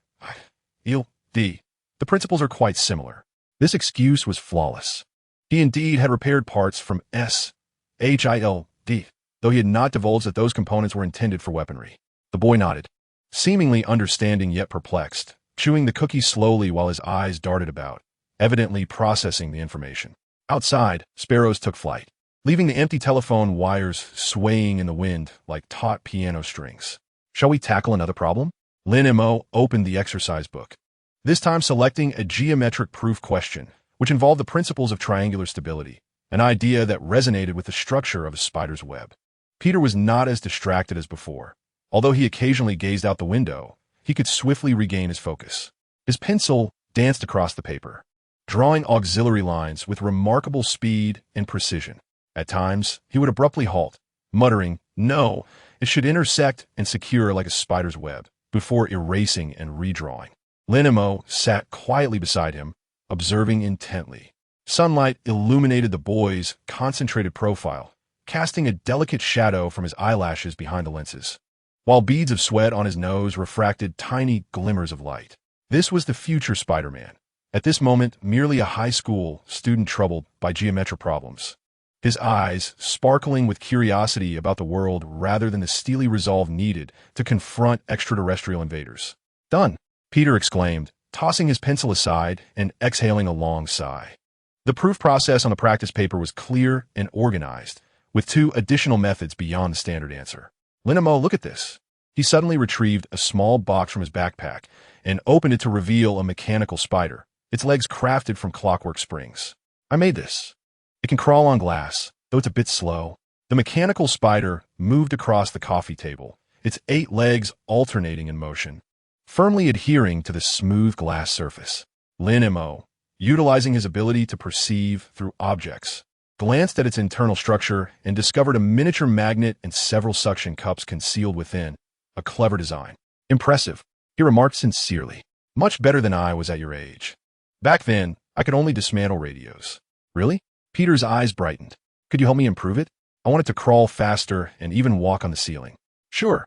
Il. D. The principles are quite similar. This excuse was flawless. He indeed had repaired parts from S. HIL. D., though he had not divulged that those components were intended for weaponry. The boy nodded, seemingly understanding yet perplexed, chewing the cookie slowly while his eyes darted about, evidently processing the information. Outside, sparrows took flight, leaving the empty telephone wires swaying in the wind like taut piano strings. "Shall we tackle another problem?" Lin Mo opened the exercise book, this time selecting a geometric proof question, which involved the principles of triangular stability, an idea that resonated with the structure of a spider's web. Peter was not as distracted as before. Although he occasionally gazed out the window, he could swiftly regain his focus. His pencil danced across the paper, drawing auxiliary lines with remarkable speed and precision. At times, he would abruptly halt, muttering, "No, it should intersect and secure like a spider's web," before erasing and redrawing. Lin Mo sat quietly beside him, observing intently. Sunlight illuminated the boy's concentrated profile, casting a delicate shadow from his eyelashes behind the lenses, while beads of sweat on his nose refracted tiny glimmers of light. This was the future Spider-Man, at this moment merely a high school student troubled by geometric problems, his eyes sparkling with curiosity about the world rather than the steely resolve needed to confront extraterrestrial invaders. "Done," Peter exclaimed, tossing his pencil aside and exhaling a long sigh. The proof process on the practice paper was clear and organized, with 2 additional methods beyond the standard answer. Lin Mo, look at this. He suddenly retrieved a small box from his backpack and opened it to reveal a mechanical spider, its legs crafted from clockwork springs. I made this. It can crawl on glass, though it's a bit slow. The mechanical spider moved across the coffee table, its 8 legs alternating in motion, firmly adhering to the smooth glass surface. Lin Mo, utilizing his ability to perceive through objects, glanced at its internal structure and discovered a miniature magnet and several suction cups concealed within. A clever design. Impressive, he remarked sincerely. Much better than I was at your age. Back then, I could only dismantle radios. Really? Peter's eyes brightened. Could you help me improve it? I want it to crawl faster and even walk on the ceiling. Sure.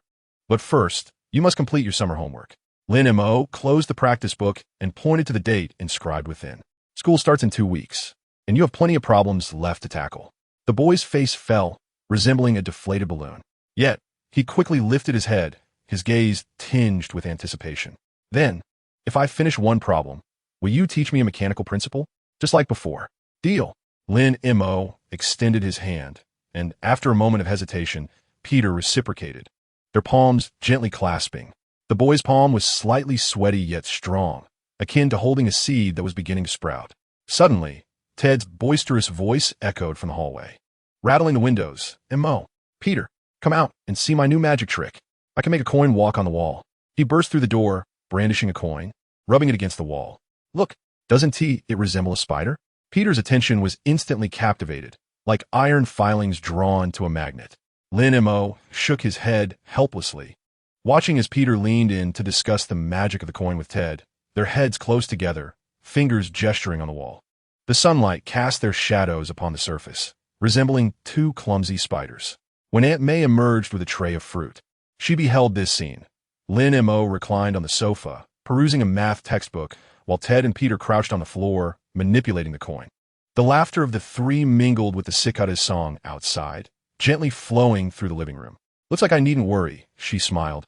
But first, you must complete your summer homework. Lin Mo closed the practice book and pointed to the date inscribed within. School starts in 2 weeks, and you have plenty of problems left to tackle. The boy's face fell, resembling a deflated balloon. Yet, he quickly lifted his head, his gaze tinged with anticipation. Then, if I finish one problem, will you teach me a mechanical principle? Just like before. Deal. Lin Mo extended his hand, and after a moment of hesitation, Peter reciprocated, their palms gently clasping. The boy's palm was slightly sweaty yet strong, akin to holding a seed that was beginning to sprout. Suddenly, Ted's boisterous voice echoed from the hallway, rattling the windows. Mo, Peter, come out and see my new magic trick. I can make a coin walk on the wall. He burst through the door, brandishing a coin, rubbing it against the wall. Look, doesn't it resemble a spider? Peter's attention was instantly captivated, like iron filings drawn to a magnet. Lin Mo shook his head helplessly, watching as Peter leaned in to discuss the magic of the coin with Ted, their heads close together, fingers gesturing on the wall. The sunlight cast their shadows upon the surface, resembling 2 clumsy spiders. When Aunt May emerged with a tray of fruit, she beheld this scene. Lin Mo reclined on the sofa, perusing a math textbook, while Ted and Peter crouched on the floor, manipulating the coin. The laughter of the 3 mingled with the cicadas' song outside, gently flowing through the living room. Looks like I needn't worry, she smiled,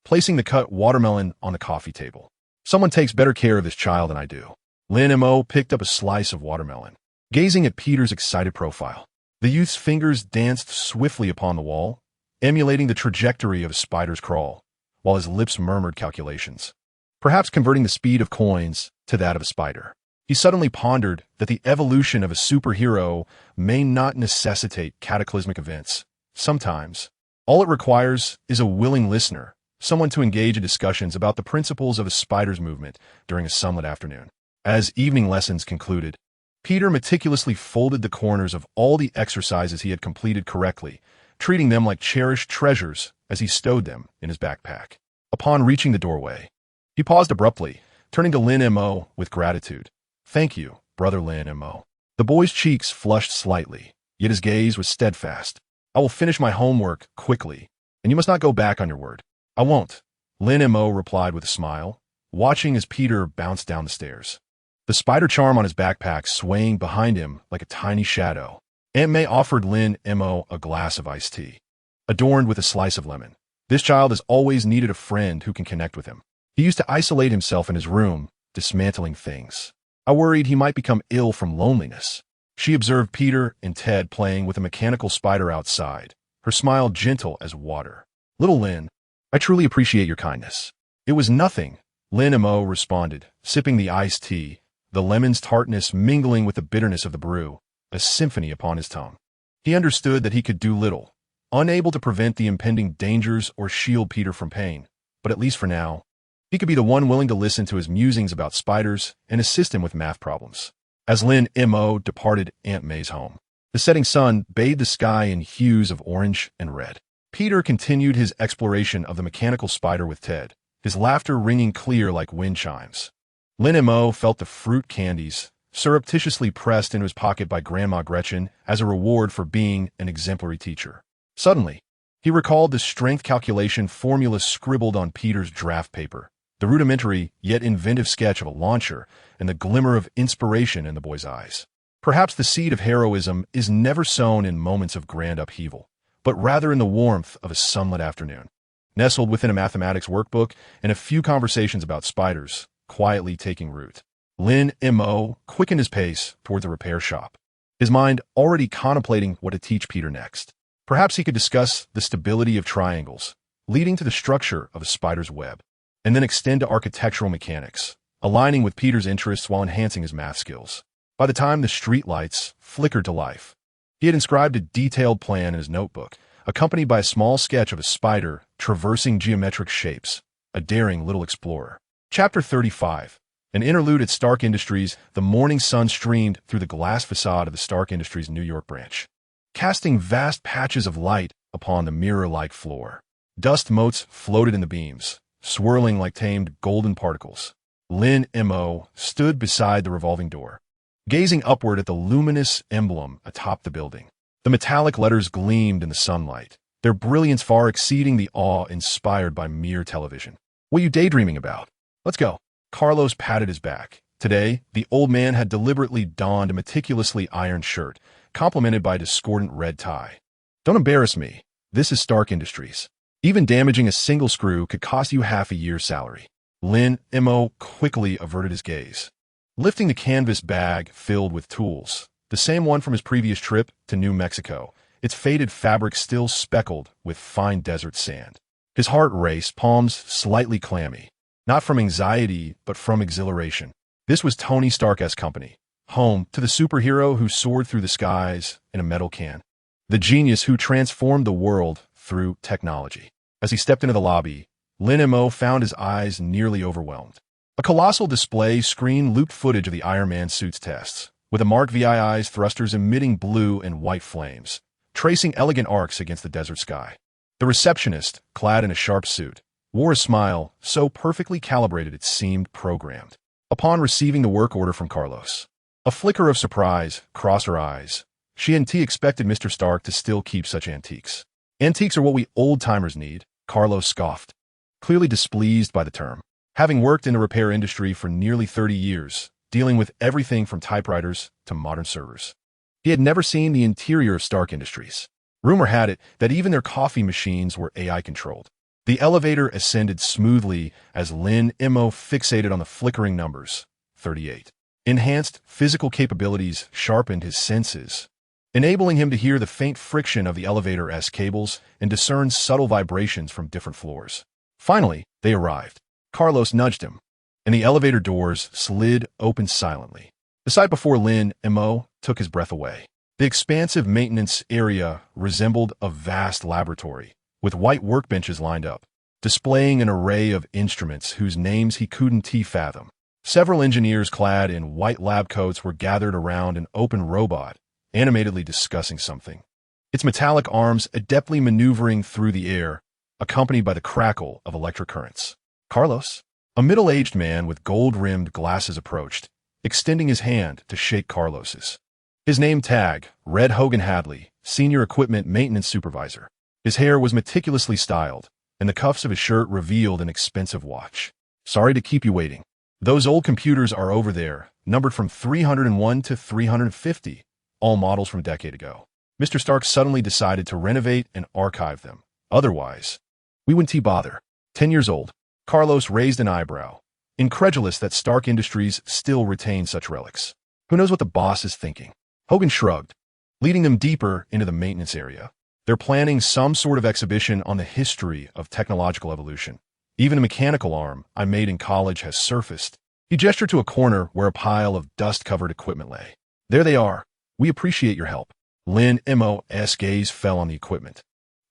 placing the cut watermelon on the coffee table. Someone takes better care of this child than I do. Lin Mo picked up a slice of watermelon, gazing at Peter's excited profile. The youth's fingers danced swiftly upon the wall, emulating the trajectory of a spider's crawl, while his lips murmured calculations, perhaps converting the speed of coins to that of a spider. He suddenly pondered that the evolution of a superhero may not necessitate cataclysmic events. Sometimes, all it requires is a willing listener, someone to engage in discussions about the principles of a spider's movement during a sunlit afternoon. As evening lessons concluded, Peter meticulously folded the corners of all the exercises he had completed correctly, treating them like cherished treasures as he stowed them in his backpack. Upon reaching the doorway, he paused abruptly, turning to Lin Mo with gratitude. Thank you, brother Lin Mo. The boy's cheeks flushed slightly, yet his gaze was steadfast. I will finish my homework quickly, and you must not go back on your word. I won't, Lin Mo replied with a smile, watching as Peter bounced down the stairs, the spider charm on his backpack swaying behind him like a tiny shadow. Aunt May offered Lin Mo a glass of iced tea, adorned with a slice of lemon. This child has always needed a friend who can connect with him. He used to isolate himself in his room, dismantling things. I worried he might become ill from loneliness. She observed Peter and Ted playing with a mechanical spider outside, her smile gentle as water. Little Lin, I truly appreciate your kindness. It was nothing, Lin Mo responded, sipping the iced tea, the lemon's tartness mingling with the bitterness of the brew, a symphony upon his tongue. He understood that he could do little, unable to prevent the impending dangers or shield Peter from pain, but at least for now, he could be the one willing to listen to his musings about spiders and assist him with math problems. As Lin Mo departed Aunt May's home, the setting sun bathed the sky in hues of orange and red. Peter continued his exploration of the mechanical spider with Ted, his laughter ringing clear like wind chimes. Lin Mo felt the fruit candies, surreptitiously pressed into his pocket by Grandma Gretchen as a reward for being an exemplary teacher. Suddenly, he recalled the strength calculation formula scribbled on Peter's draft paper, the rudimentary yet inventive sketch of a launcher, and the glimmer of inspiration in the boy's eyes. Perhaps the seed of heroism is never sown in moments of grand upheaval, but rather in the warmth of a sunlit afternoon, nestled within a mathematics workbook and a few conversations about spiders, quietly taking root. Lin Mo quickened his pace toward the repair shop, his mind already contemplating what to teach Peter next. Perhaps he could discuss the stability of triangles, leading to the structure of a spider's web, and then extend to architectural mechanics, aligning with Peter's interests while enhancing his math skills. By the time the streetlights flickered to life, he had inscribed a detailed plan in his notebook, accompanied by a small sketch of a spider traversing geometric shapes, a daring little explorer. Chapter 35. An interlude at Stark Industries. The morning sun streamed through the glass facade of the Stark Industries New York branch, casting vast patches of light upon the mirror-like floor. Dust motes floated in the beams, swirling like tamed golden particles. Lin Mo stood beside the revolving door, gazing upward at the luminous emblem atop the building. The metallic letters gleamed in the sunlight, their brilliance far exceeding the awe inspired by mere television. "What are you daydreaming about? Let's go." Carlos patted his back. Today, the old man had deliberately donned a meticulously ironed shirt, complemented by a discordant red tie. "Don't embarrass me. This is Stark Industries. Even damaging a single screw could cost you half a year's salary." Lin Mo quickly averted his gaze, lifting the canvas bag filled with tools, the same one from his previous trip to New Mexico, its faded fabric still speckled with fine desert sand. His heart raced, palms slightly clammy, not from anxiety but from exhilaration. This was Tony Stark's company, home to the superhero who soared through the skies in a metal can, the genius who transformed the world through technology. As he stepped into the lobby, Lin Mo found his eyes nearly overwhelmed. A colossal display screen looped footage of the Iron Man suit's tests, with the Mark VII's thrusters emitting blue and white flames, tracing elegant arcs against the desert sky. The receptionist, clad in a sharp suit, wore a smile so perfectly calibrated it seemed programmed. Upon receiving the work order from Carlos, a flicker of surprise crossed her eyes. She hadn't expected Mr. Stark to still keep such antiques. "Antiques are what we old-timers need," Carlos scoffed, clearly displeased by the term. Having worked in the repair industry for nearly 30 years, dealing with everything from typewriters to modern servers, he had never seen the interior of Stark Industries. Rumor had it that even their coffee machines were AI-controlled. The elevator ascended smoothly as Lin Mo fixated on the flickering numbers. 38. Enhanced physical capabilities sharpened his senses, enabling him to hear the faint friction of the elevator's cables and discern subtle vibrations from different floors. Finally, they arrived. Carlos nudged him, and the elevator doors slid open silently. The sight before Lin Mo took his breath away. The expansive maintenance area resembled a vast laboratory, with white workbenches lined up, displaying an array of instruments whose names he couldn't fathom. Several engineers clad in white lab coats were gathered around an open robot, animatedly discussing something, its metallic arms adeptly maneuvering through the air, accompanied by the crackle of electric currents. Carlos, a middle-aged man with gold-rimmed glasses, approached, extending his hand to shake Carlos's. His name tag read Hogan Hadley, Senior Equipment Maintenance Supervisor. His hair was meticulously styled, and the cuffs of his shirt revealed an expensive watch. "Sorry to keep you waiting. Those old computers are over there, numbered from 301 to 350, all models from a decade ago. Mr. Stark suddenly decided to renovate and archive them. Otherwise, we wouldn't bother." 10 years old, Carlos raised an eyebrow, incredulous that Stark Industries still retained such relics. Who knows what the boss is thinking? Hogan shrugged, leading them deeper into the maintenance area. "They're planning some sort of exhibition on the history of technological evolution. Even a mechanical arm I made in college has surfaced." He gestured to a corner where a pile of dust-covered equipment lay. "There they are. We appreciate your help." Lin Mo's gaze fell on the equipment,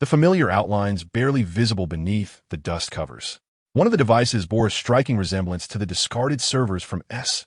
the familiar outlines barely visible beneath the dust covers. One of the devices bore a striking resemblance to the discarded servers from SHIELD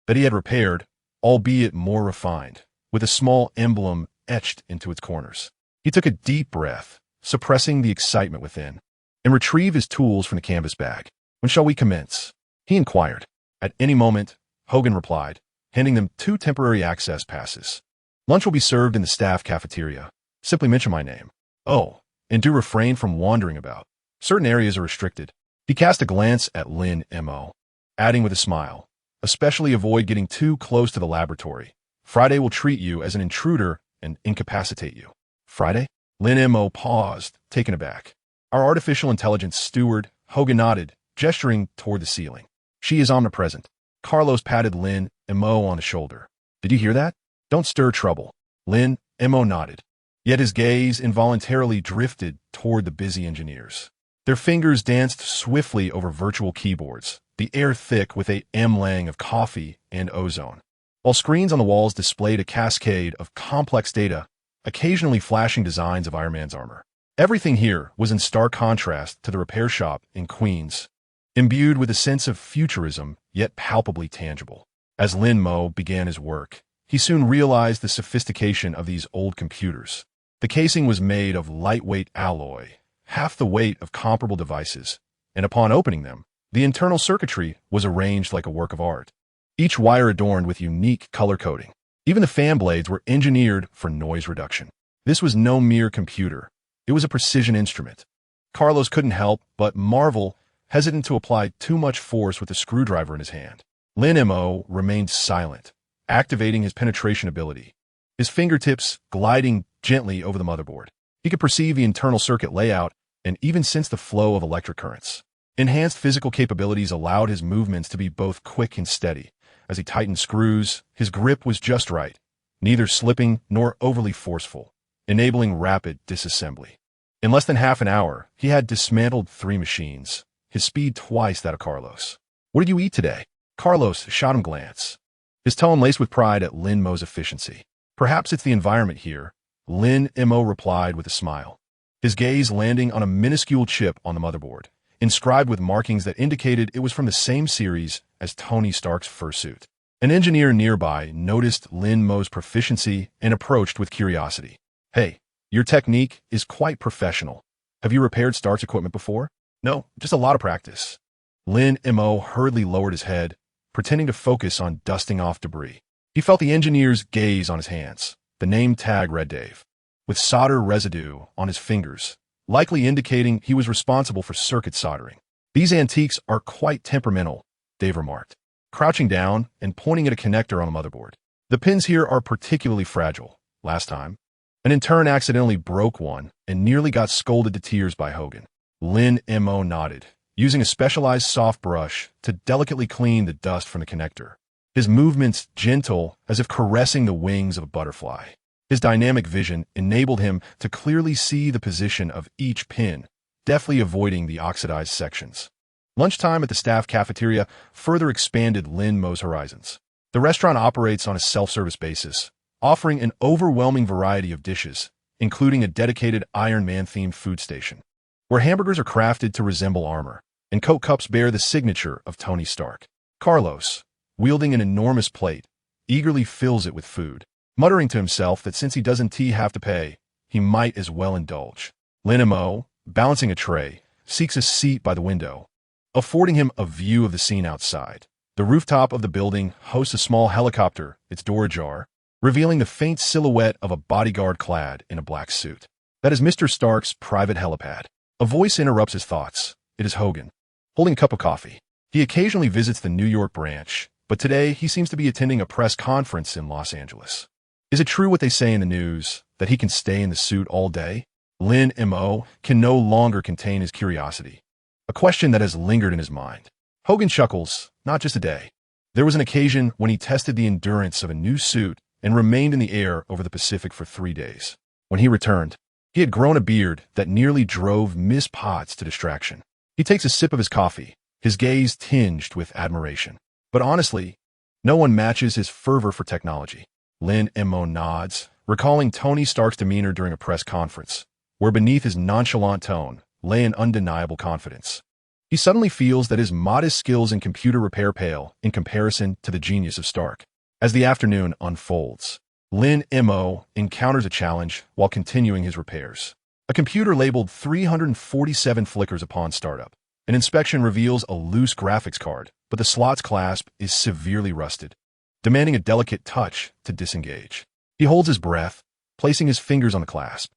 that he had repaired, albeit more refined, with a small emblem etched into its corners. He took a deep breath, suppressing the excitement within, and retrieved his tools from the canvas bag. "When shall we commence?" he inquired. "At any moment," Hogan replied, handing them 2 temporary access passes. "Lunch will be served in the staff cafeteria. Simply mention my name. Oh, and do refrain from wandering about. Certain areas are restricted." He cast a glance at Lin Mo, adding with a smile, "Especially avoid getting too close to the laboratory. Friday will treat you as an intruder and incapacitate you." "Friday?" Lin Mo paused, taken aback. "Our artificial intelligence steward," Hogan nodded, gesturing toward the ceiling. "She is omnipresent." Carlos patted Lin Mo on the shoulder. "Did you hear that? Don't stir trouble." Lin Mo nodded. Yet his gaze involuntarily drifted toward the busy engineers. Their fingers danced swiftly over virtual keyboards, the air thick with a mlang of coffee and ozone, while screens on the walls displayed a cascade of complex data, occasionally flashing designs of Iron Man's armor. Everything here was in stark contrast to the repair shop in Queens, imbued with a sense of futurism, yet palpably tangible. As Lin Mo began his work, he soon realized the sophistication of these old computers. The casing was made of lightweight alloy, half the weight of comparable devices, and upon opening them, the internal circuitry was arranged like a work of art, each wire adorned with unique color coding. Even the fan blades were engineered for noise reduction. This was no mere computer. It was a precision instrument. Carlos couldn't help but marvel, hesitant to apply too much force with the screwdriver in his hand. Lin Mo remained silent, activating his penetration ability, his fingertips gliding gently over the motherboard. He could perceive the internal circuit layout and even sense the flow of electric currents. Enhanced physical capabilities allowed his movements to be both quick and steady. As he tightened screws, his grip was just right, neither slipping nor overly forceful, enabling rapid disassembly. In less than half an hour, he had dismantled 3 machines, his speed twice that of Carlos. "What did you eat today?" Carlos shot him a glance, his tone laced with pride at Lin Mo's efficiency. "Perhaps it's the environment here," Lin Mo replied with a smile, his gaze landing on a minuscule chip on the motherboard, inscribed with markings that indicated it was from the same series as Tony Stark's fursuit. An engineer nearby noticed Lin Mo's proficiency and approached with curiosity. "Hey, your technique is quite professional. Have you repaired Stark's equipment before?" "No, just a lot of practice." Lin Mo hurriedly lowered his head, pretending to focus on dusting off debris. He felt the engineer's gaze on his hands. The name tag read Dave, with solder residue on his fingers, likely indicating he was responsible for circuit soldering. "These antiques are quite temperamental," Dave remarked, crouching down and pointing at a connector on the motherboard. "The pins here are particularly fragile. Last time, an intern accidentally broke one and nearly got scolded to tears by Hogan." Lin Mo nodded, using a specialized soft brush to delicately clean the dust from the connector, his movements gentle as if caressing the wings of a butterfly. His dynamic vision enabled him to clearly see the position of each pin, deftly avoiding the oxidized sections. Lunchtime at the staff cafeteria further expanded Lin Mo's horizons. The restaurant operates on a self-service basis, offering an overwhelming variety of dishes, including a dedicated Iron Man-themed food station, where hamburgers are crafted to resemble armor, and Coke cups bear the signature of Tony Stark. Carlos, wielding an enormous plate, eagerly fills it with food, muttering to himself that since he doesn't have to pay, he might as well indulge. Lin Mo, balancing a tray, seeks a seat by the window, affording him a view of the scene outside. The rooftop of the building hosts a small helicopter, its door ajar, revealing the faint silhouette of a bodyguard clad in a black suit. That is Mr. Stark's private helipad. A voice interrupts his thoughts. It is Hogan, holding a cup of coffee. He occasionally visits the New York branch, but today he seems to be attending a press conference in Los Angeles. Is it true what they say in the news, that he can stay in the suit all day? Lin Mo can no longer contain his curiosity, a question that has lingered in his mind. Hogan chuckles, not just a day. There was an occasion when he tested the endurance of a new suit and remained in the air over the Pacific for 3 days. When he returned, he had grown a beard that nearly drove Miss Potts to distraction. He takes a sip of his coffee, his gaze tinged with admiration. But honestly, no one matches his fervor for technology. Lin Mo nods, recalling Tony Stark's demeanor during a press conference, where beneath his nonchalant tone lay an undeniable confidence. He suddenly feels that his modest skills in computer repair pale in comparison to the genius of Stark. As the afternoon unfolds, Lin Mo encounters a challenge while continuing his repairs. A computer labeled 347 flickers upon startup. An inspection reveals a loose graphics card, but the slot's clasp is severely rusted, demanding a delicate touch to disengage. He holds his breath, placing his fingers on the clasp,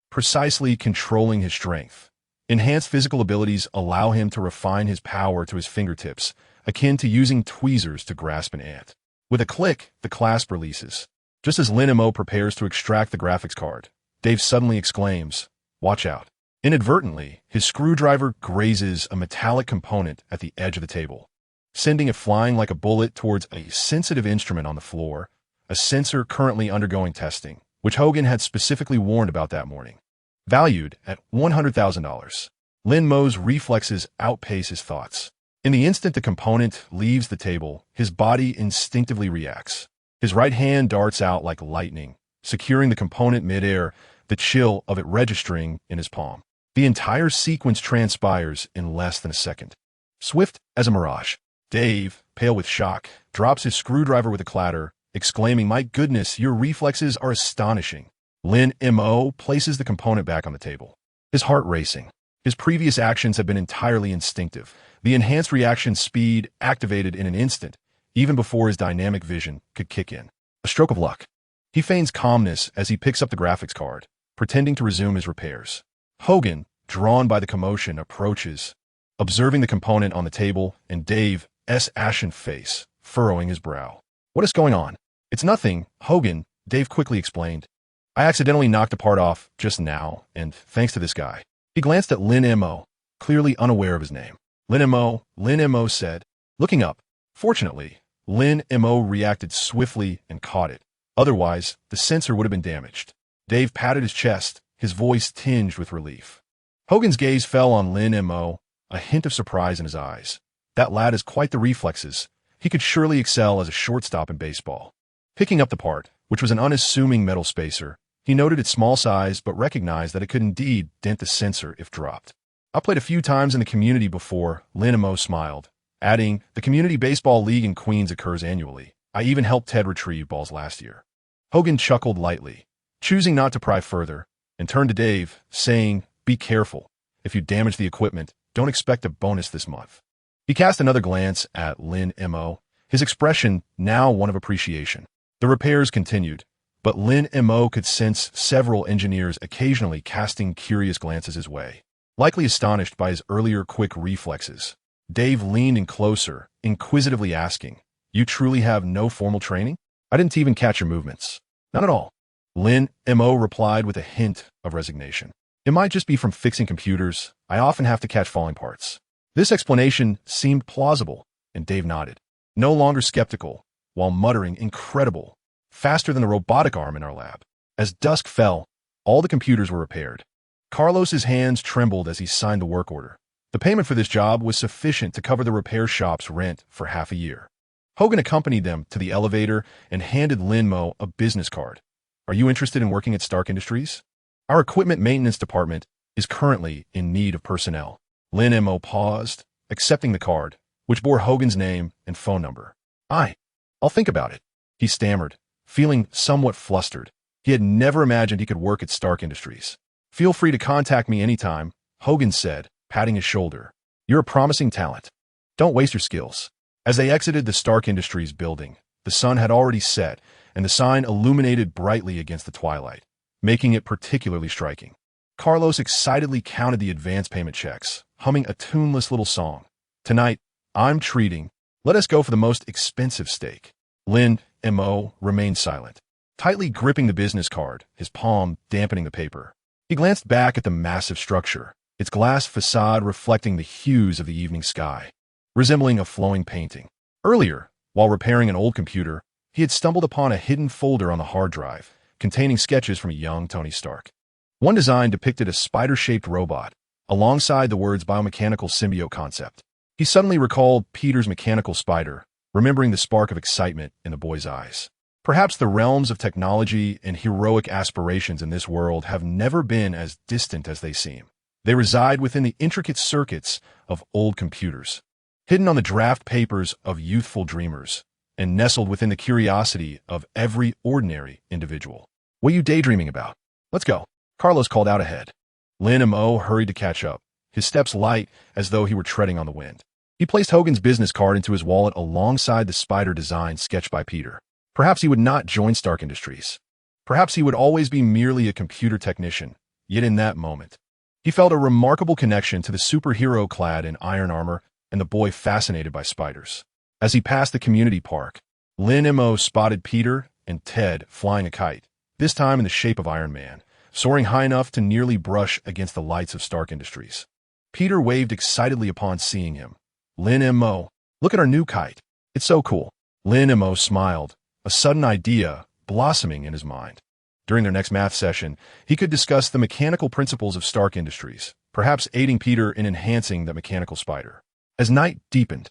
precisely controlling his strength. Enhanced physical abilities allow him to refine his power to his fingertips, akin to using tweezers to grasp an ant. With a click, the clasp releases. Just as Lin Mo prepares to extract the graphics card, Dave suddenly exclaims, "Watch out." Inadvertently, his screwdriver grazes a metallic component at the edge of the table, sending it flying like a bullet towards a sensitive instrument on the floor, a sensor currently undergoing testing, which Hogan had specifically warned about that morning. Valued at $100,000. Lin Mo's reflexes outpace his thoughts. In the instant the component leaves the table, his body instinctively reacts. His right hand darts out like lightning, securing the component midair, the chill of it registering in his palm. The entire sequence transpires in less than a second. Swift as a mirage. Dave, pale with shock, drops his screwdriver with a clatter, exclaiming, "My goodness, your reflexes are astonishing." Lin Mo places the component back on the table, his heart racing. His previous actions have been entirely instinctive. The enhanced reaction speed activated in an instant, even before his dynamic vision could kick in. A stroke of luck. He feigns calmness as he picks up the graphics card, pretending to resume his repairs. Hogan, drawn by the commotion, approaches, observing the component on the table, and Dave's ashen face, furrowing his brow. "What is going on?" "It's nothing, Hogan," Dave quickly explained. "I accidentally knocked a part off just now, and thanks to this guy." He glanced at Lin Mo, clearly unaware of his name. Lin Mo said, looking up. Fortunately, Lin Mo reacted swiftly and caught it. Otherwise, the sensor would have been damaged. Dave patted his chest, his voice tinged with relief. Hogan's gaze fell on Lin Mo, a hint of surprise in his eyes. That lad has quite the reflexes. He could surely excel as a shortstop in baseball. Picking up the part, which was an unassuming metal spacer, he noted its small size but recognized that it could indeed dent the sensor if dropped. "I played a few times in the community before," Lin Mo smiled, adding, "The Community Baseball League in Queens occurs annually. I even helped Ted retrieve balls last year." Hogan chuckled lightly, choosing not to pry further, and turned to Dave, saying, "Be careful. If you damage the equipment, don't expect a bonus this month." He cast another glance at Lin Mo, his expression now one of appreciation. The repairs continued, but Lin Mo could sense several engineers occasionally casting curious glances his way. Likely astonished by his earlier quick reflexes, Dave leaned in closer, inquisitively asking, "You truly have no formal training? I didn't even catch your movements." "Not at all." Lin Mo replied with a hint of resignation. "It might just be from fixing computers. I often have to catch falling parts." This explanation seemed plausible, and Dave nodded, no longer skeptical, while muttering, "Incredible. Faster than the robotic arm in our lab." As dusk fell, all the computers were repaired. Carlos's hands trembled as he signed the work order. The payment for this job was sufficient to cover the repair shop's rent for half a year. Hogan accompanied them to the elevator and handed Lin Mo a business card. "Are you interested in working at Stark Industries? Our equipment maintenance department is currently in need of personnel." Lin Mo paused, accepting the card, which bore Hogan's name and phone number. I'll think about it," he stammered, feeling somewhat flustered. He had never imagined he could work at Stark Industries. "Feel free to contact me anytime," Hogan said, patting his shoulder. "You're a promising talent. Don't waste your skills." As they exited the Stark Industries building, the sun had already set, and the sign illuminated brightly against the twilight, making it particularly striking. Carlos excitedly counted the advance payment checks, humming a tuneless little song. "Tonight, I'm treating. Let us go for the most expensive steak." Lin Mo remained silent, tightly gripping the business card, his palm dampening the paper. He glanced back at the massive structure, its glass facade reflecting the hues of the evening sky, resembling a flowing painting. Earlier, while repairing an old computer, he had stumbled upon a hidden folder on the hard drive, containing sketches from a young Tony Stark. One design depicted a spider-shaped robot, alongside the words biomechanical symbiote concept. He suddenly recalled Peter's mechanical spider, remembering the spark of excitement in the boy's eyes. Perhaps the realms of technology and heroic aspirations in this world have never been as distant as they seem. They reside within the intricate circuits of old computers, hidden on the draft papers of youthful dreamers, and nestled within the curiosity of every ordinary individual. "What are you daydreaming about? Let's go," Carlos called out ahead. Lin Mo hurried to catch up, his steps light as though he were treading on the wind. He placed Hogan's business card into his wallet alongside the spider design sketched by Peter. Perhaps he would not join Stark Industries. Perhaps he would always be merely a computer technician. Yet in that moment, he felt a remarkable connection to the superhero clad in iron armor and the boy fascinated by spiders. As he passed the community park, Lin Mo spotted Peter and Ted flying a kite, this time in the shape of Iron Man, soaring high enough to nearly brush against the lights of Stark Industries. Peter waved excitedly upon seeing him. Lin Mo Look at our new kite. It's so cool. Lin Mo smiled, a sudden idea blossoming in his mind. During their next math session, he could discuss the mechanical principles of Stark Industries, perhaps aiding Peter in enhancing the mechanical spider. As night deepened,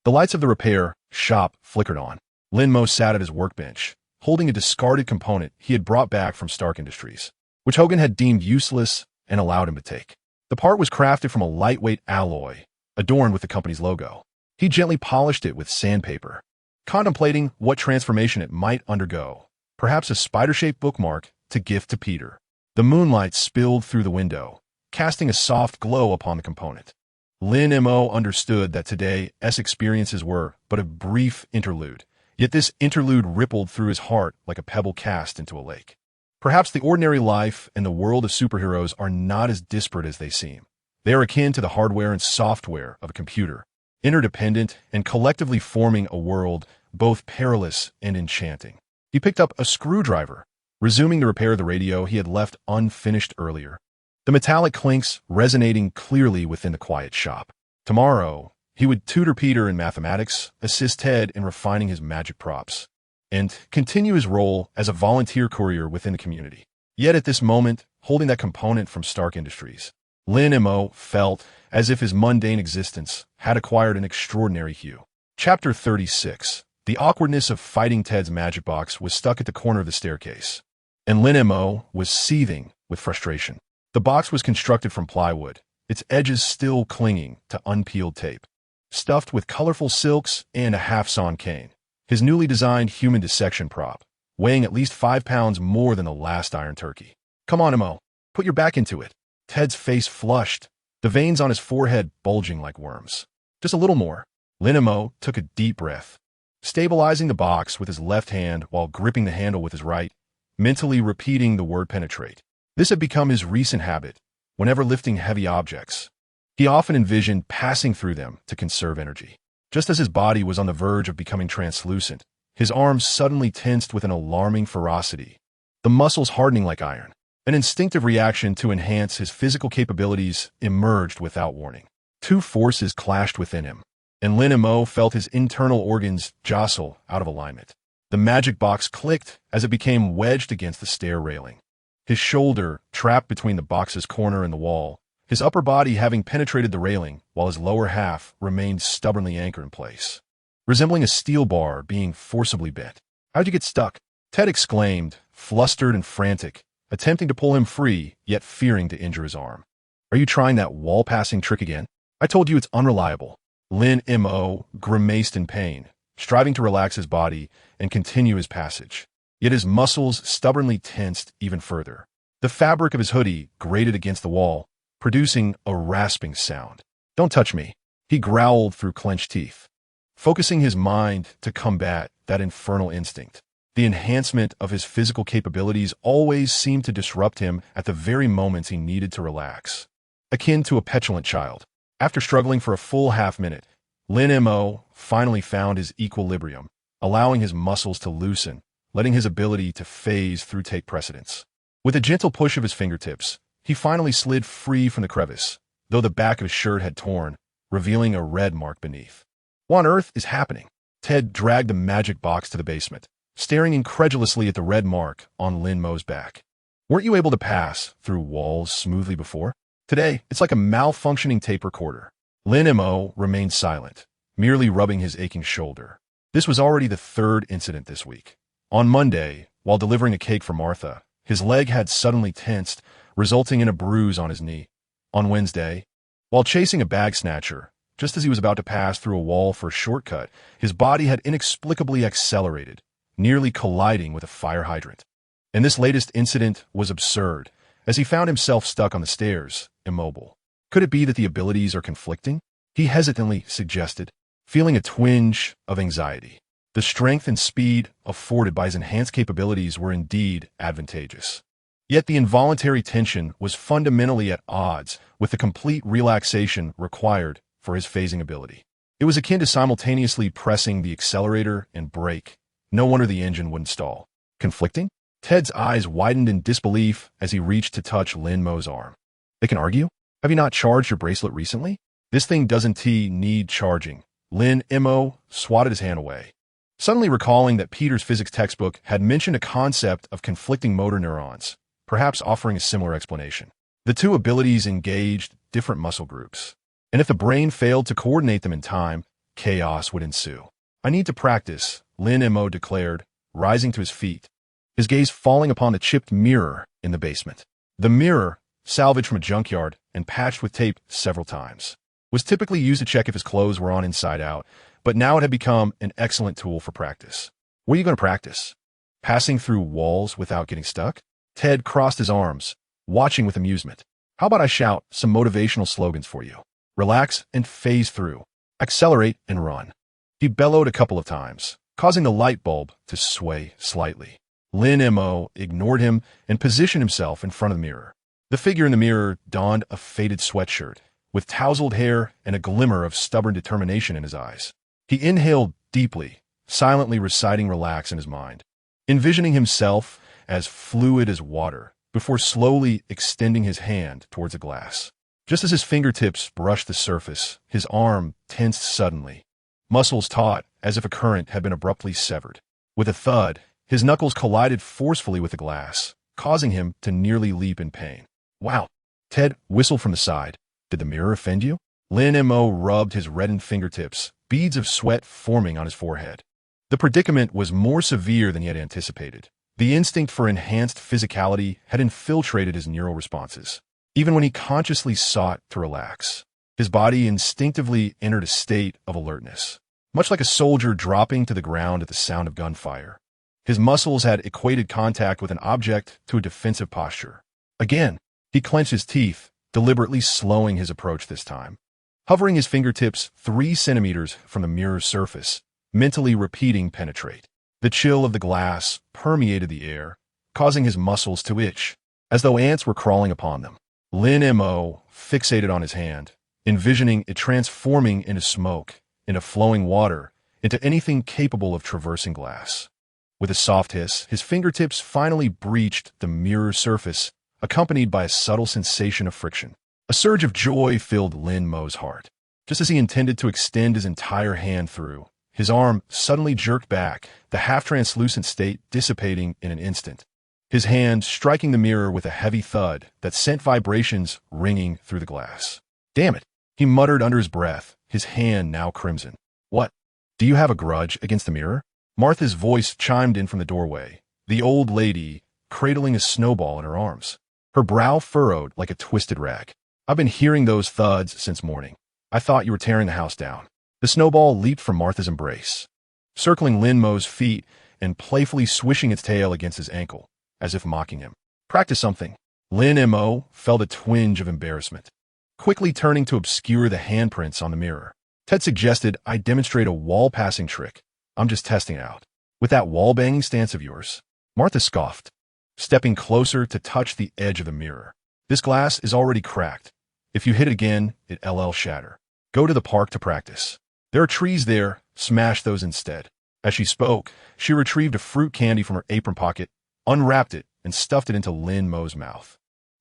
the lights of the repair shop flickered on. Lin Mo sat at his workbench, holding a discarded component he had brought back from Stark Industries, which Hogan had deemed useless and allowed him to take. The part was crafted from a lightweight alloy, adorned with the company's logo. He gently polished it with sandpaper, contemplating what transformation it might undergo, perhaps a spider-shaped bookmark to gift to Peter. The moonlight spilled through the window, casting a soft glow upon the component. Lin Mo understood that today's experiences were but a brief interlude, yet this interlude rippled through his heart like a pebble cast into a lake. Perhaps the ordinary life and the world of superheroes are not as disparate as they seem. They are akin to the hardware and software of a computer, interdependent and collectively forming a world both perilous and enchanting. He picked up a screwdriver, resuming the repair of the radio he had left unfinished earlier, the metallic clinks resonating clearly within the quiet shop. Tomorrow, he would tutor Peter in mathematics, assist Ted in refining his magic props, and continue his role as a volunteer courier within the community. Yet at this moment, holding that component from Stark Industries, Lin Mo felt as if his mundane existence had acquired an extraordinary hue. Chapter 36. The awkwardness of fighting Ted's magic box was stuck at the corner of the staircase, and Lin Mo was seething with frustration. The box was constructed from plywood, its edges still clinging to unpeeled tape, stuffed with colorful silks and a half-sawn cane. His newly designed human dissection prop, weighing at least 5 pounds more than the last Iron Turkey. Come on, Mo. Put your back into it. Ted's face flushed, the veins on his forehead bulging like worms. Just a little more. Lin Mo took a deep breath, stabilizing the box with his left hand while gripping the handle with his right, mentally repeating the word penetrate. This had become his recent habit. Whenever lifting heavy objects, he often envisioned passing through them to conserve energy. Just as his body was on the verge of becoming translucent, his arms suddenly tensed with an alarming ferocity, the muscles hardening like iron. An instinctive reaction to enhance his physical capabilities emerged without warning. Two forces clashed within him, and Lin Mo felt his internal organs jostle out of alignment. The magic box clicked as it became wedged against the stair railing, his shoulder trapped between the box's corner and the wall, his upper body having penetrated the railing while his lower half remained stubbornly anchored in place, resembling a steel bar being forcibly bent. "How'd you get stuck?" Ted exclaimed, flustered and frantic, attempting to pull him free, yet fearing to injure his arm. "Are you trying that wall-passing trick again? I told you it's unreliable." Lin Mo grimaced in pain, striving to relax his body and continue his passage. Yet his muscles stubbornly tensed even further. The fabric of his hoodie grated against the wall, producing a rasping sound. "Don't touch me," he growled through clenched teeth, focusing his mind to combat that infernal instinct. The enhancement of his physical capabilities always seemed to disrupt him at the very moments he needed to relax, akin to a petulant child. After struggling for a full half-minute, Lin Mo finally found his equilibrium, allowing his muscles to loosen, letting his ability to phase through take precedence. With a gentle push of his fingertips, he finally slid free from the crevice, though the back of his shirt had torn, revealing a red mark beneath. What on earth is happening? Ted dragged the magic box to the basement, staring incredulously at the red mark on Lin Mo's back. "Weren't you able to pass through walls smoothly before? Today, it's like a malfunctioning tape recorder." Lin Mo remained silent, merely rubbing his aching shoulder. This was already the third incident this week. On Monday, while delivering a cake for Martha, his leg had suddenly tensed, resulting in a bruise on his knee. On Wednesday, while chasing a bag snatcher, just as he was about to pass through a wall for a shortcut, his body had inexplicably accelerated, nearly colliding with a fire hydrant. And this latest incident was absurd, as he found himself stuck on the stairs, immobile. Could it be that the abilities are conflicting? He hesitantly suggested, feeling a twinge of anxiety. The strength and speed afforded by his enhanced capabilities were indeed advantageous. Yet the involuntary tension was fundamentally at odds with the complete relaxation required for his phasing ability. It was akin to simultaneously pressing the accelerator and brake. No wonder the engine wouldn't stall. Conflicting? Ted's eyes widened in disbelief as he reached to touch Lin Mo's arm. "They can argue? Have you not charged your bracelet recently?" "This thing doesn't need charging," Lin Mo swatted his hand away, suddenly recalling that Peter's physics textbook had mentioned a concept of conflicting motor neurons, perhaps offering a similar explanation. The two abilities engaged different muscle groups, and if the brain failed to coordinate them in time, chaos would ensue. I need to practice, Lin Mo declared, rising to his feet, his gaze falling upon the chipped mirror in the basement. The mirror, salvaged from a junkyard and patched with tape several times, was typically used to check if his clothes were on inside out, but now it had become an excellent tool for practice. What are you going to practice? Passing through walls without getting stuck? Ted crossed his arms, watching with amusement. How about I shout some motivational slogans for you? Relax and phase through. Accelerate and run. He bellowed a couple of times, causing the light bulb to sway slightly. Lin Mo ignored him and positioned himself in front of the mirror. The figure in the mirror donned a faded sweatshirt, with tousled hair and a glimmer of stubborn determination in his eyes. He inhaled deeply, silently reciting relax in his mind, envisioning himself as fluid as water, before slowly extending his hand towards a glass. Just as his fingertips brushed the surface, his arm tensed suddenly, muscles taut as if a current had been abruptly severed. With a thud, his knuckles collided forcefully with the glass, causing him to nearly leap in pain. Wow! Ted whistled from the side. Did the mirror offend you? Lin Mo rubbed his reddened fingertips, beads of sweat forming on his forehead. The predicament was more severe than he had anticipated. The instinct for enhanced physicality had infiltrated his neural responses. Even when he consciously sought to relax, his body instinctively entered a state of alertness, much like a soldier dropping to the ground at the sound of gunfire. His muscles had equated contact with an object to a defensive posture. Again, he clenched his teeth, deliberately slowing his approach this time. Hovering his fingertips 3 centimeters from the mirror's surface, mentally repeating penetrate. The chill of the glass permeated the air, causing his muscles to itch, as though ants were crawling upon them. Lin Mo fixated on his hand, envisioning it transforming into smoke, into flowing water, into anything capable of traversing glass. With a soft hiss, his fingertips finally breached the mirror's surface, accompanied by a subtle sensation of friction. A surge of joy filled Lin Mo's heart. Just as he intended to extend his entire hand through, his arm suddenly jerked back, the half-translucent state dissipating in an instant. His hand striking the mirror with a heavy thud that sent vibrations ringing through the glass. Damn it, he muttered under his breath, his hand now crimson. What? Do you have a grudge against the mirror? Martha's voice chimed in from the doorway, the old lady cradling a snowball in her arms, her brow furrowed like a twisted rag. I've been hearing those thuds since morning. I thought you were tearing the house down. The snowball leaped from Martha's embrace, circling Lin Mo's feet and playfully swishing its tail against his ankle, as if mocking him. Practice something. Lin Mo felt a twinge of embarrassment, quickly turning to obscure the handprints on the mirror. Ted suggested I demonstrate a wall-passing trick. I'm just testing it out. With that wall-banging stance of yours. Martha scoffed, stepping closer to touch the edge of the mirror. This glass is already cracked. If you hit it again, it'll shatter. Go to the park to practice. There are trees there. Smash those instead. As she spoke, she retrieved a fruit candy from her apron pocket, unwrapped it, and stuffed it into Lin Mo's mouth.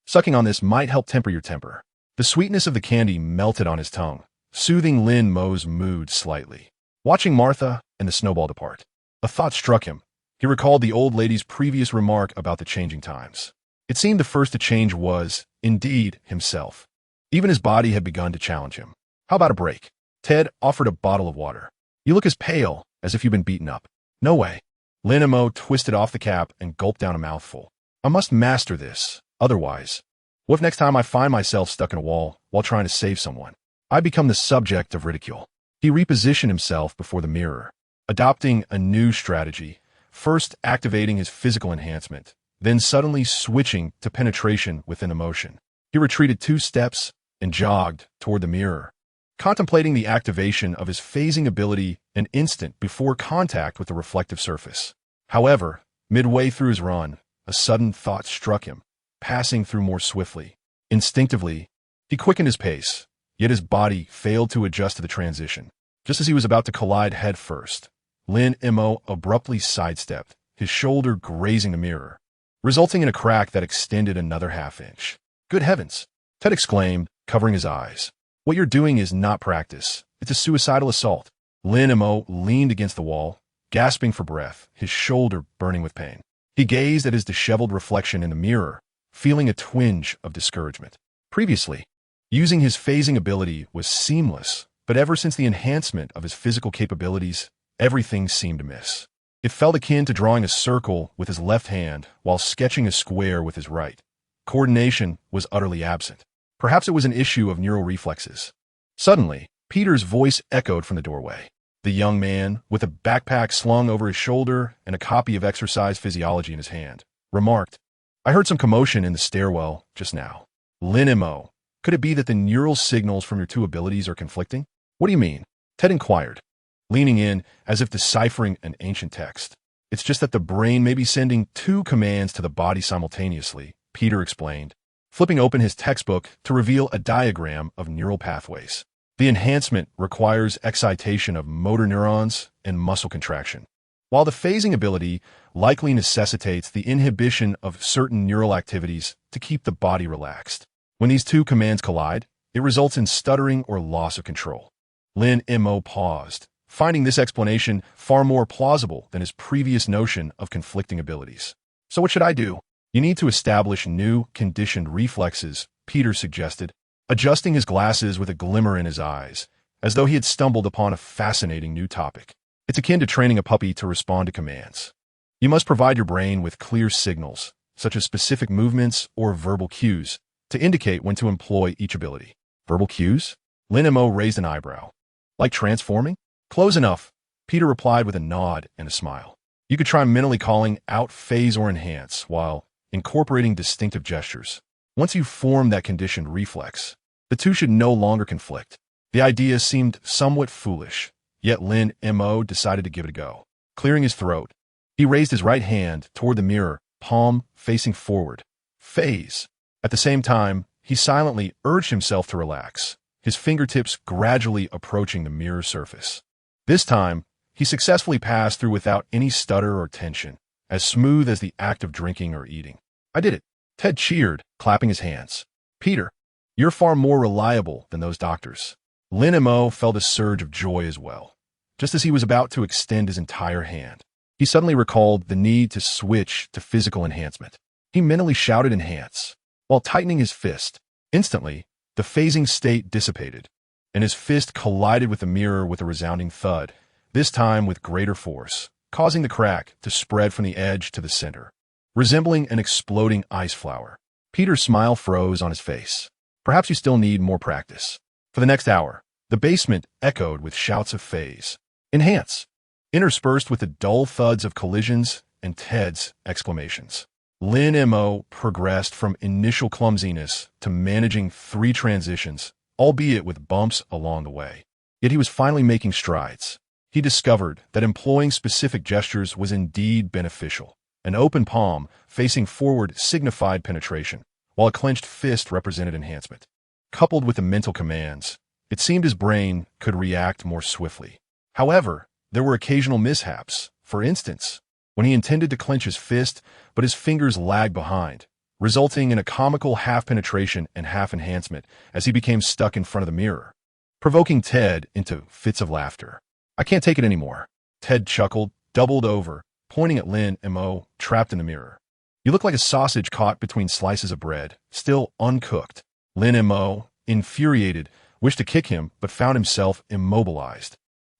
Sucking on this might help temper your temper. The sweetness of the candy melted on his tongue, soothing Lin Mo's mood slightly. Watching Martha and the snowball depart, a thought struck him. He recalled the old lady's previous remark about the changing times. It seemed the first to change was, indeed, himself. Even his body had begun to challenge him. How about a break? Ted offered a bottle of water. You look as pale as if you've been beaten up. No way. Lin Mo twisted off the cap and gulped down a mouthful. I must master this. Otherwise, what if next time I find myself stuck in a wall while trying to save someone? I become the subject of ridicule. He repositioned himself before the mirror, adopting a new strategy, first activating his physical enhancement, then suddenly switching to penetration within emotion. He retreated 2 steps and jogged toward the mirror, contemplating the activation of his phasing ability an instant before contact with the reflective surface. However, midway through his run, a sudden thought struck him, passing through more swiftly. Instinctively, he quickened his pace, yet his body failed to adjust to the transition. Just as he was about to collide headfirst, Lin Mo abruptly sidestepped, his shoulder grazing the mirror, resulting in a crack that extended another half-inch. Good heavens! Ted exclaimed, covering his eyes. What you're doing is not practice. It's a suicidal assault. Lin Mo leaned against the wall, gasping for breath, his shoulder burning with pain. He gazed at his disheveled reflection in the mirror, feeling a twinge of discouragement. Previously, using his phasing ability was seamless, but ever since the enhancement of his physical capabilities, everything seemed amiss. It felt akin to drawing a circle with his left hand while sketching a square with his right. Coordination was utterly absent. Perhaps it was an issue of neural reflexes. Suddenly, Peter's voice echoed from the doorway. The young man, with a backpack slung over his shoulder and a copy of Exercise Physiology in his hand, remarked, "I heard some commotion in the stairwell just now." Lin Mo, could it be that the neural signals from your two abilities are conflicting? What do you mean? Ted inquired, leaning in as if deciphering an ancient text. It's just that the brain may be sending two commands to the body simultaneously, Peter explained, flipping open his textbook to reveal a diagram of neural pathways. The enhancement requires excitation of motor neurons and muscle contraction, while the phasing ability likely necessitates the inhibition of certain neural activities to keep the body relaxed. When these two commands collide, it results in stuttering or loss of control. Lin Mo paused, finding this explanation far more plausible than his previous notion of conflicting abilities. So what should I do? You need to establish new, conditioned reflexes, Peter suggested, adjusting his glasses with a glimmer in his eyes, as though he had stumbled upon a fascinating new topic. It's akin to training a puppy to respond to commands. You must provide your brain with clear signals, such as specific movements or verbal cues, to indicate when to employ each ability. Verbal cues? Lin Mo raised an eyebrow. Like transforming? Close enough, Peter replied with a nod and a smile. You could try mentally calling out phase or enhance while incorporating distinctive gestures. Once you form that conditioned reflex, the two should no longer conflict. The idea seemed somewhat foolish, yet Lin Mo decided to give it a go. Clearing his throat, he raised his right hand toward the mirror, palm facing forward. Phase. At the same time, he silently urged himself to relax, his fingertips gradually approaching the mirror surface. This time, he successfully passed through without any stutter or tension, as smooth as the act of drinking or eating. I did it. Ted cheered, clapping his hands. Peter, you're far more reliable than those doctors. Lin Mo felt a surge of joy as well. Just as he was about to extend his entire hand, he suddenly recalled the need to switch to physical enhancement. He mentally shouted enhance, while tightening his fist. Instantly, the phasing state dissipated, and his fist collided with the mirror with a resounding thud, this time with greater force, causing the crack to spread from the edge to the center, resembling an exploding ice flower. Peter's smile froze on his face. Perhaps you still need more practice. For the next hour, the basement echoed with shouts of phase. Enhance, interspersed with the dull thuds of collisions and Ted's exclamations. Lin Mo progressed from initial clumsiness to managing 3 transitions, albeit with bumps along the way. Yet he was finally making strides. He discovered that employing specific gestures was indeed beneficial. An open palm facing forward signified penetration, while a clenched fist represented enhancement. Coupled with the mental commands, it seemed his brain could react more swiftly. However, there were occasional mishaps. For instance, when he intended to clench his fist, but his fingers lagged behind, resulting in a comical half penetration and half enhancement as he became stuck in front of the mirror, provoking Ted into fits of laughter. I can't take it anymore. Ted chuckled, doubled over, pointing at Lin Mo, trapped in the mirror. You look like a sausage caught between slices of bread, still uncooked. Lin Mo, infuriated, wished to kick him, but found himself immobilized,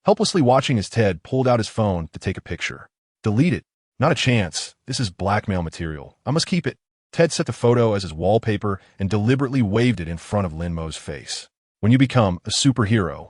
helplessly watching as Ted pulled out his phone to take a picture. Delete it. Not a chance. This is blackmail material. I must keep it. Ted set the photo as his wallpaper and deliberately waved it in front of Lin Mo's face. When you become a superhero,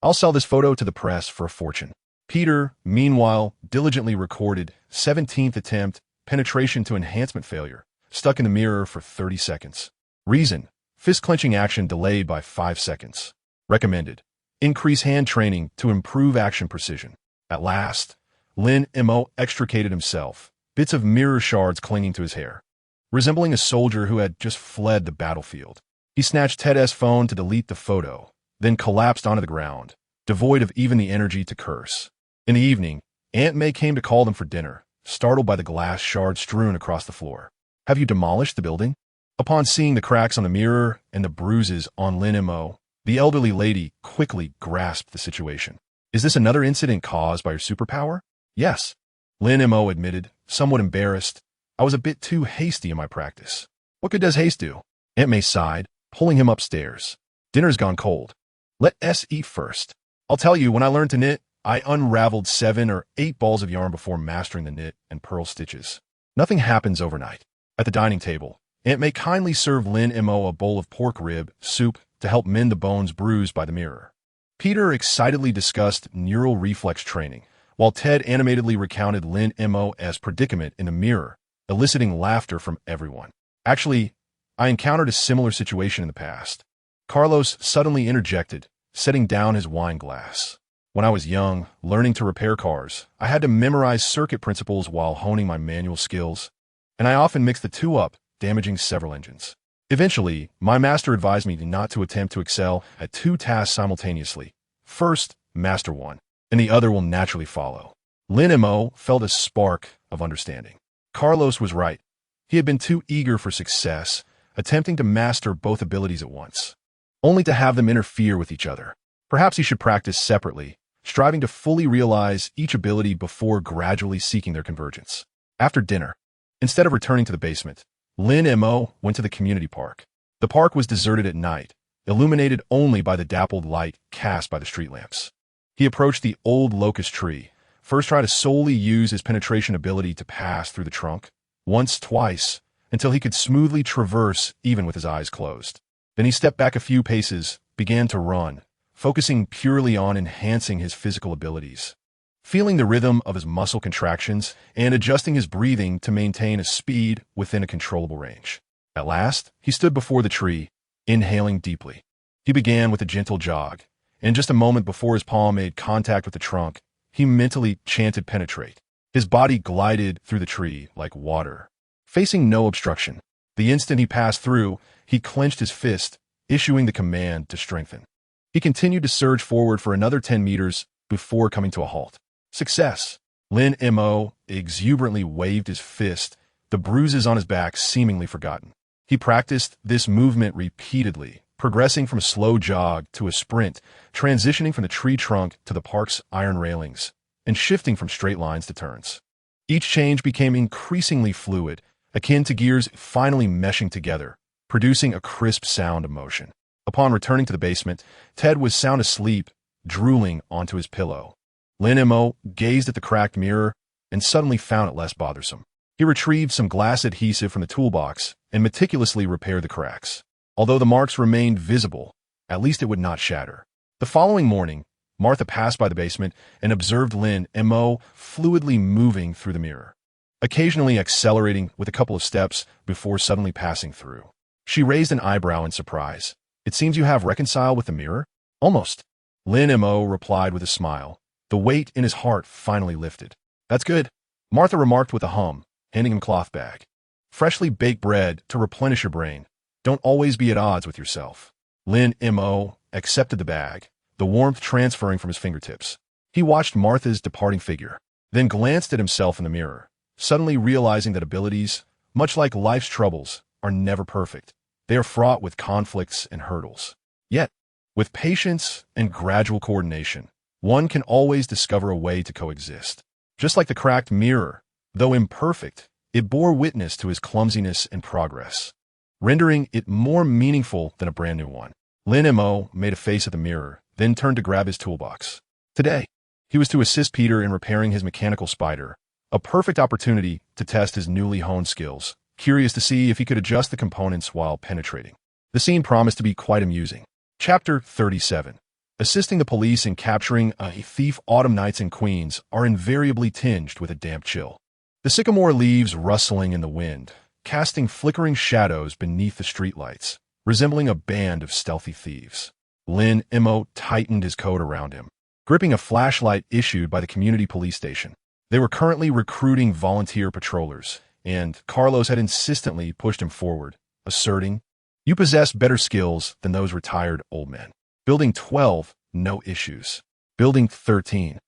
I'll sell this photo to the press for a fortune. Peter, meanwhile, diligently recorded 17th attempt, penetration to enhancement failure, stuck in the mirror for 30 seconds. Reason: fist-clenching action delayed by 5 seconds. Recommended: increase hand training to improve action precision. At last, Lin Mo extricated himself, bits of mirror shards clinging to his hair. Resembling a soldier who had just fled the battlefield, he snatched Ted's phone to delete the photo, then collapsed onto the ground, devoid of even the energy to curse. In the evening, Aunt May came to call them for dinner, startled by the glass shards strewn across the floor. Have you demolished the building? Upon seeing the cracks on the mirror and the bruises on Lin Mo, the elderly lady quickly grasped the situation. Is this another incident caused by your superpower? Yes. Lin Mo admitted, somewhat embarrassed. I was a bit too hasty in my practice. What good does haste do? Aunt May sighed, pulling him upstairs. Dinner's gone cold. Let us eat first. I'll tell you, when I learned to knit, I unraveled 7 or 8 balls of yarn before mastering the knit and purl stitches. Nothing happens overnight. At the dining table, Aunt May kindly served Lin Mo a bowl of pork rib soup to help mend the bones bruised by the mirror. Peter excitedly discussed neural reflex training, while Ted animatedly recounted Lin Mo's predicament in the mirror, eliciting laughter from everyone. Actually, I encountered a similar situation in the past. Carlos suddenly interjected, setting down his wine glass. When I was young, learning to repair cars, I had to memorize circuit principles while honing my manual skills, and I often mixed the two up, damaging several engines. Eventually, my master advised me not to attempt to excel at 2 tasks simultaneously. First, master one, and the other will naturally follow. Lin Mo felt a spark of understanding. Carlos was right. He had been too eager for success, attempting to master both abilities at once, only to have them interfere with each other. Perhaps he should practice separately, striving to fully realize each ability before gradually seeking their convergence. After dinner, instead of returning to the basement, Lin Mo went to the community park. The park was deserted at night, illuminated only by the dappled light cast by the street lamps. He approached the old locust tree, first tried to solely use his penetration ability to pass through the trunk, once, twice, until he could smoothly traverse even with his eyes closed. Then he stepped back a few paces, began to run, focusing purely on enhancing his physical abilities, feeling the rhythm of his muscle contractions and adjusting his breathing to maintain a speed within a controllable range. At last, he stood before the tree, inhaling deeply. He began with a gentle jog, and just a moment before his palm made contact with the trunk, he mentally chanted penetrate. His body glided through the tree like water, facing no obstruction. The instant he passed through, he clenched his fist, issuing the command to strengthen. He continued to surge forward for another 10 meters before coming to a halt. Success! Lin Mo exuberantly waved his fist, the bruises on his back seemingly forgotten. He practiced this movement repeatedly, progressing from a slow jog to a sprint, transitioning from the tree trunk to the park's iron railings, and shifting from straight lines to turns. Each change became increasingly fluid, akin to gears finally meshing together, producing a crisp sound of motion. Upon returning to the basement, Ted was sound asleep, drooling onto his pillow. Lin Mo gazed at the cracked mirror and suddenly found it less bothersome. He retrieved some glass adhesive from the toolbox and meticulously repaired the cracks. Although the marks remained visible, at least it would not shatter. The following morning, Martha passed by the basement and observed Lin Mo fluidly moving through the mirror, occasionally accelerating with a couple of steps before suddenly passing through. She raised an eyebrow in surprise. It seems you have reconciled with the mirror? Almost. Lin Mo replied with a smile. The weight in his heart finally lifted. That's good, Martha remarked with a hum, handing him a cloth bag. Freshly baked bread to replenish your brain. Don't always be at odds with yourself. Lin Mo accepted the bag, the warmth transferring from his fingertips. He watched Martha's departing figure, then glanced at himself in the mirror, suddenly realizing that abilities, much like life's troubles, are never perfect. They are fraught with conflicts and hurdles. Yet, with patience and gradual coordination, one can always discover a way to coexist. Just like the cracked mirror, though imperfect, it bore witness to his clumsiness and progress, rendering it more meaningful than a brand new one. Lin Mo made a face at the mirror, then turned to grab his toolbox. Today, he was to assist Peter in repairing his mechanical spider, a perfect opportunity to test his newly honed skills, curious to see if he could adjust the components while penetrating. The scene promised to be quite amusing. Chapter 37. Assisting the police in capturing a thief. Autumn nights in Queens are invariably tinged with a damp chill. The sycamore leaves rustling in the wind, casting flickering shadows beneath the streetlights, resembling a band of stealthy thieves. Lin Mo tightened his coat around him, gripping a flashlight issued by the community police station. They were currently recruiting volunteer patrollers, and Carlos had insistently pushed him forward, asserting, "You possess better skills than those retired old men." Building 12, no issues. Building 13.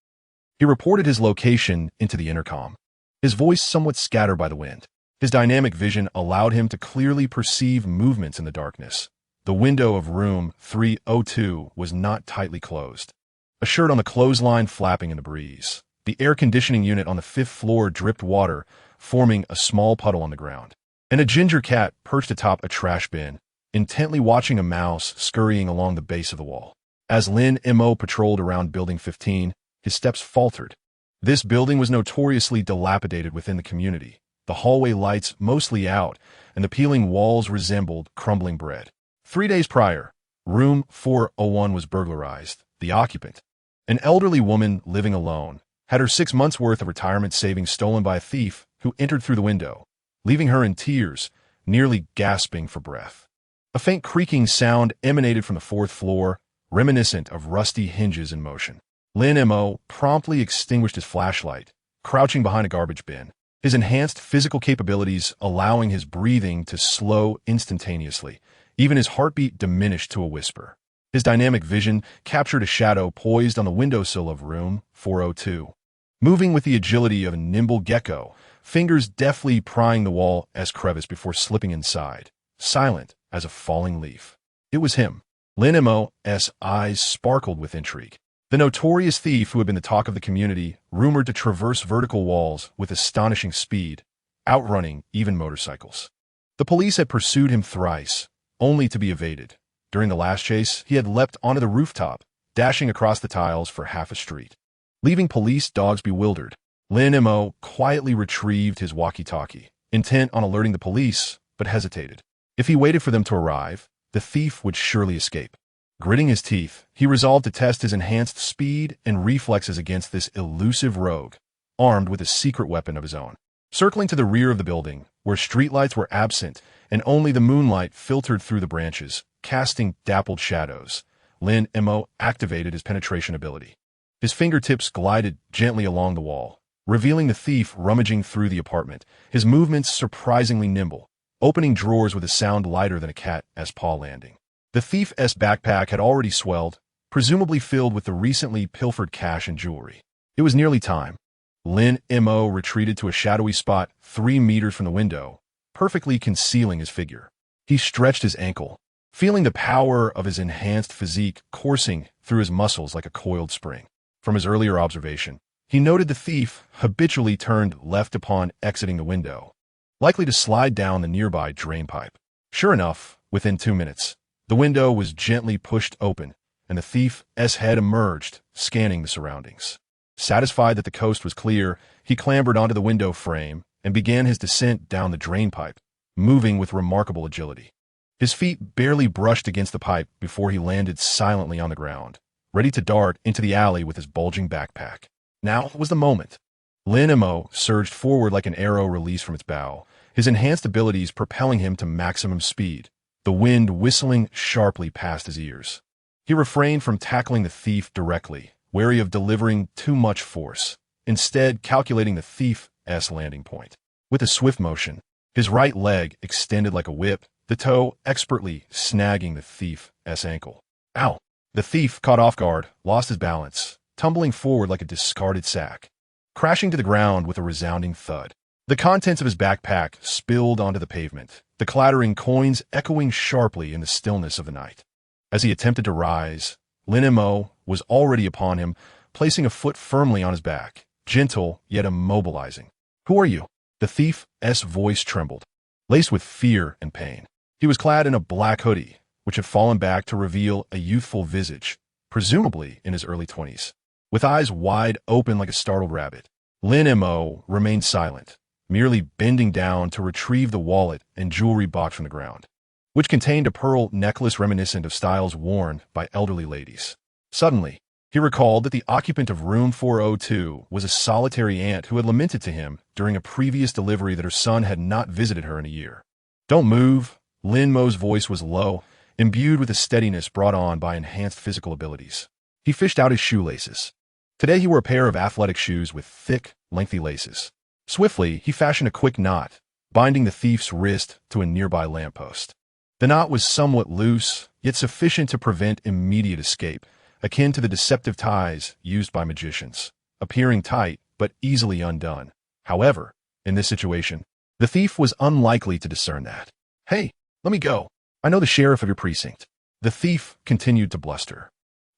He reported his location into the intercom, his voice somewhat scattered by the wind. His dynamic vision allowed him to clearly perceive movements in the darkness. The window of room 302 was not tightly closed. a shirt on the clothesline flapping in the breeze. The air conditioning unit on the 5th floor dripped water, forming a small puddle on the ground. And a ginger cat perched atop a trash bin, intently watching a mouse scurrying along the base of the wall. As Lin Mo patrolled around Building 15, his steps faltered. This building was notoriously dilapidated within the community, the hallway lights mostly out, and the peeling walls resembled crumbling bread. 3 days prior, room 401 was burglarized. The occupant, an elderly woman living alone, had her 6 months' worth of retirement savings stolen by a thief who entered through the window, leaving her in tears, nearly gasping for breath. A faint creaking sound emanated from the 4th floor, reminiscent of rusty hinges in motion. Lin Mo promptly extinguished his flashlight, crouching behind a garbage bin, his enhanced physical capabilities allowing his breathing to slow instantaneously. Even his heartbeat diminished to a whisper. His dynamic vision captured a shadow poised on the windowsill of room 402. Moving with the agility of a nimble gecko, fingers deftly prying the wall-esque crevice before slipping inside, silent as a falling leaf. It was him. Lin Mo's eyes sparkled with intrigue. The notorious thief who had been the talk of the community, rumored to traverse vertical walls with astonishing speed, outrunning even motorcycles. The police had pursued him thrice, only to be evaded. During the last chase, he had leapt onto the rooftop, dashing across the tiles for half a street. Leaving police dogs bewildered, Lin Mo quietly retrieved his walkie-talkie, intent on alerting the police, but hesitated. If he waited for them to arrive, the thief would surely escape. Gritting his teeth, he resolved to test his enhanced speed and reflexes against this elusive rogue, armed with a secret weapon of his own. Circling to the rear of the building, where streetlights were absent and only the moonlight filtered through the branches, casting dappled shadows, Lin Mo activated his penetration ability. His fingertips glided gently along the wall, revealing the thief rummaging through the apartment, his movements surprisingly nimble, opening drawers with a sound lighter than a cat's paw landing. The thief's backpack had already swelled, presumably filled with the recently pilfered cash and jewelry. It was nearly time. Lin Mo retreated to a shadowy spot 3 meters from the window, perfectly concealing his figure. He stretched his ankle, feeling the power of his enhanced physique coursing through his muscles like a coiled spring. From his earlier observation, he noted the thief habitually turned left upon exiting the window, likely to slide down the nearby drain pipe. Sure enough, within 2 minutes, the window was gently pushed open, and the thief's head emerged, scanning the surroundings. Satisfied that the coast was clear, he clambered onto the window frame and began his descent down the drain pipe, moving with remarkable agility. His feet barely brushed against the pipe before he landed silently on the ground, ready to dart into the alley with his bulging backpack. Now was the moment. Lin Mo surged forward like an arrow released from its bow, his enhanced abilities propelling him to maximum speed, the wind whistling sharply past his ears. He refrained from tackling the thief directly, wary of delivering too much force, instead calculating the thief's landing point. With a swift motion, his right leg extended like a whip, the toe expertly snagging the thief's ankle. Ow! The thief, caught off guard, lost his balance, tumbling forward like a discarded sack, crashing to the ground with a resounding thud. The contents of his backpack spilled onto the pavement, the clattering coins echoing sharply in the stillness of the night. As he attempted to rise, Lin Mo was already upon him, placing a foot firmly on his back, gentle yet immobilizing. "Who are you?" The thief's voice trembled, laced with fear and pain. He was clad in a black hoodie, which had fallen back to reveal a youthful visage, presumably in his early 20s. With eyes wide open like a startled rabbit, Lin Mo remained silent, merely bending down to retrieve the wallet and jewelry box from the ground, which contained a pearl necklace reminiscent of styles worn by elderly ladies. Suddenly, he recalled that the occupant of room 402 was a solitary aunt who had lamented to him during a previous delivery that her son had not visited her in a year. "Don't move." Lin Mo's voice was low, imbued with a steadiness brought on by enhanced physical abilities. He fished out his shoelaces. Today he wore a pair of athletic shoes with thick, lengthy laces. Swiftly, he fashioned a quick knot, binding the thief's wrist to a nearby lamppost. The knot was somewhat loose, yet sufficient to prevent immediate escape, akin to the deceptive ties used by magicians, appearing tight but easily undone. However, in this situation, the thief was unlikely to discern that. "Hey, let me go. I know the sheriff of your precinct." The thief continued to bluster.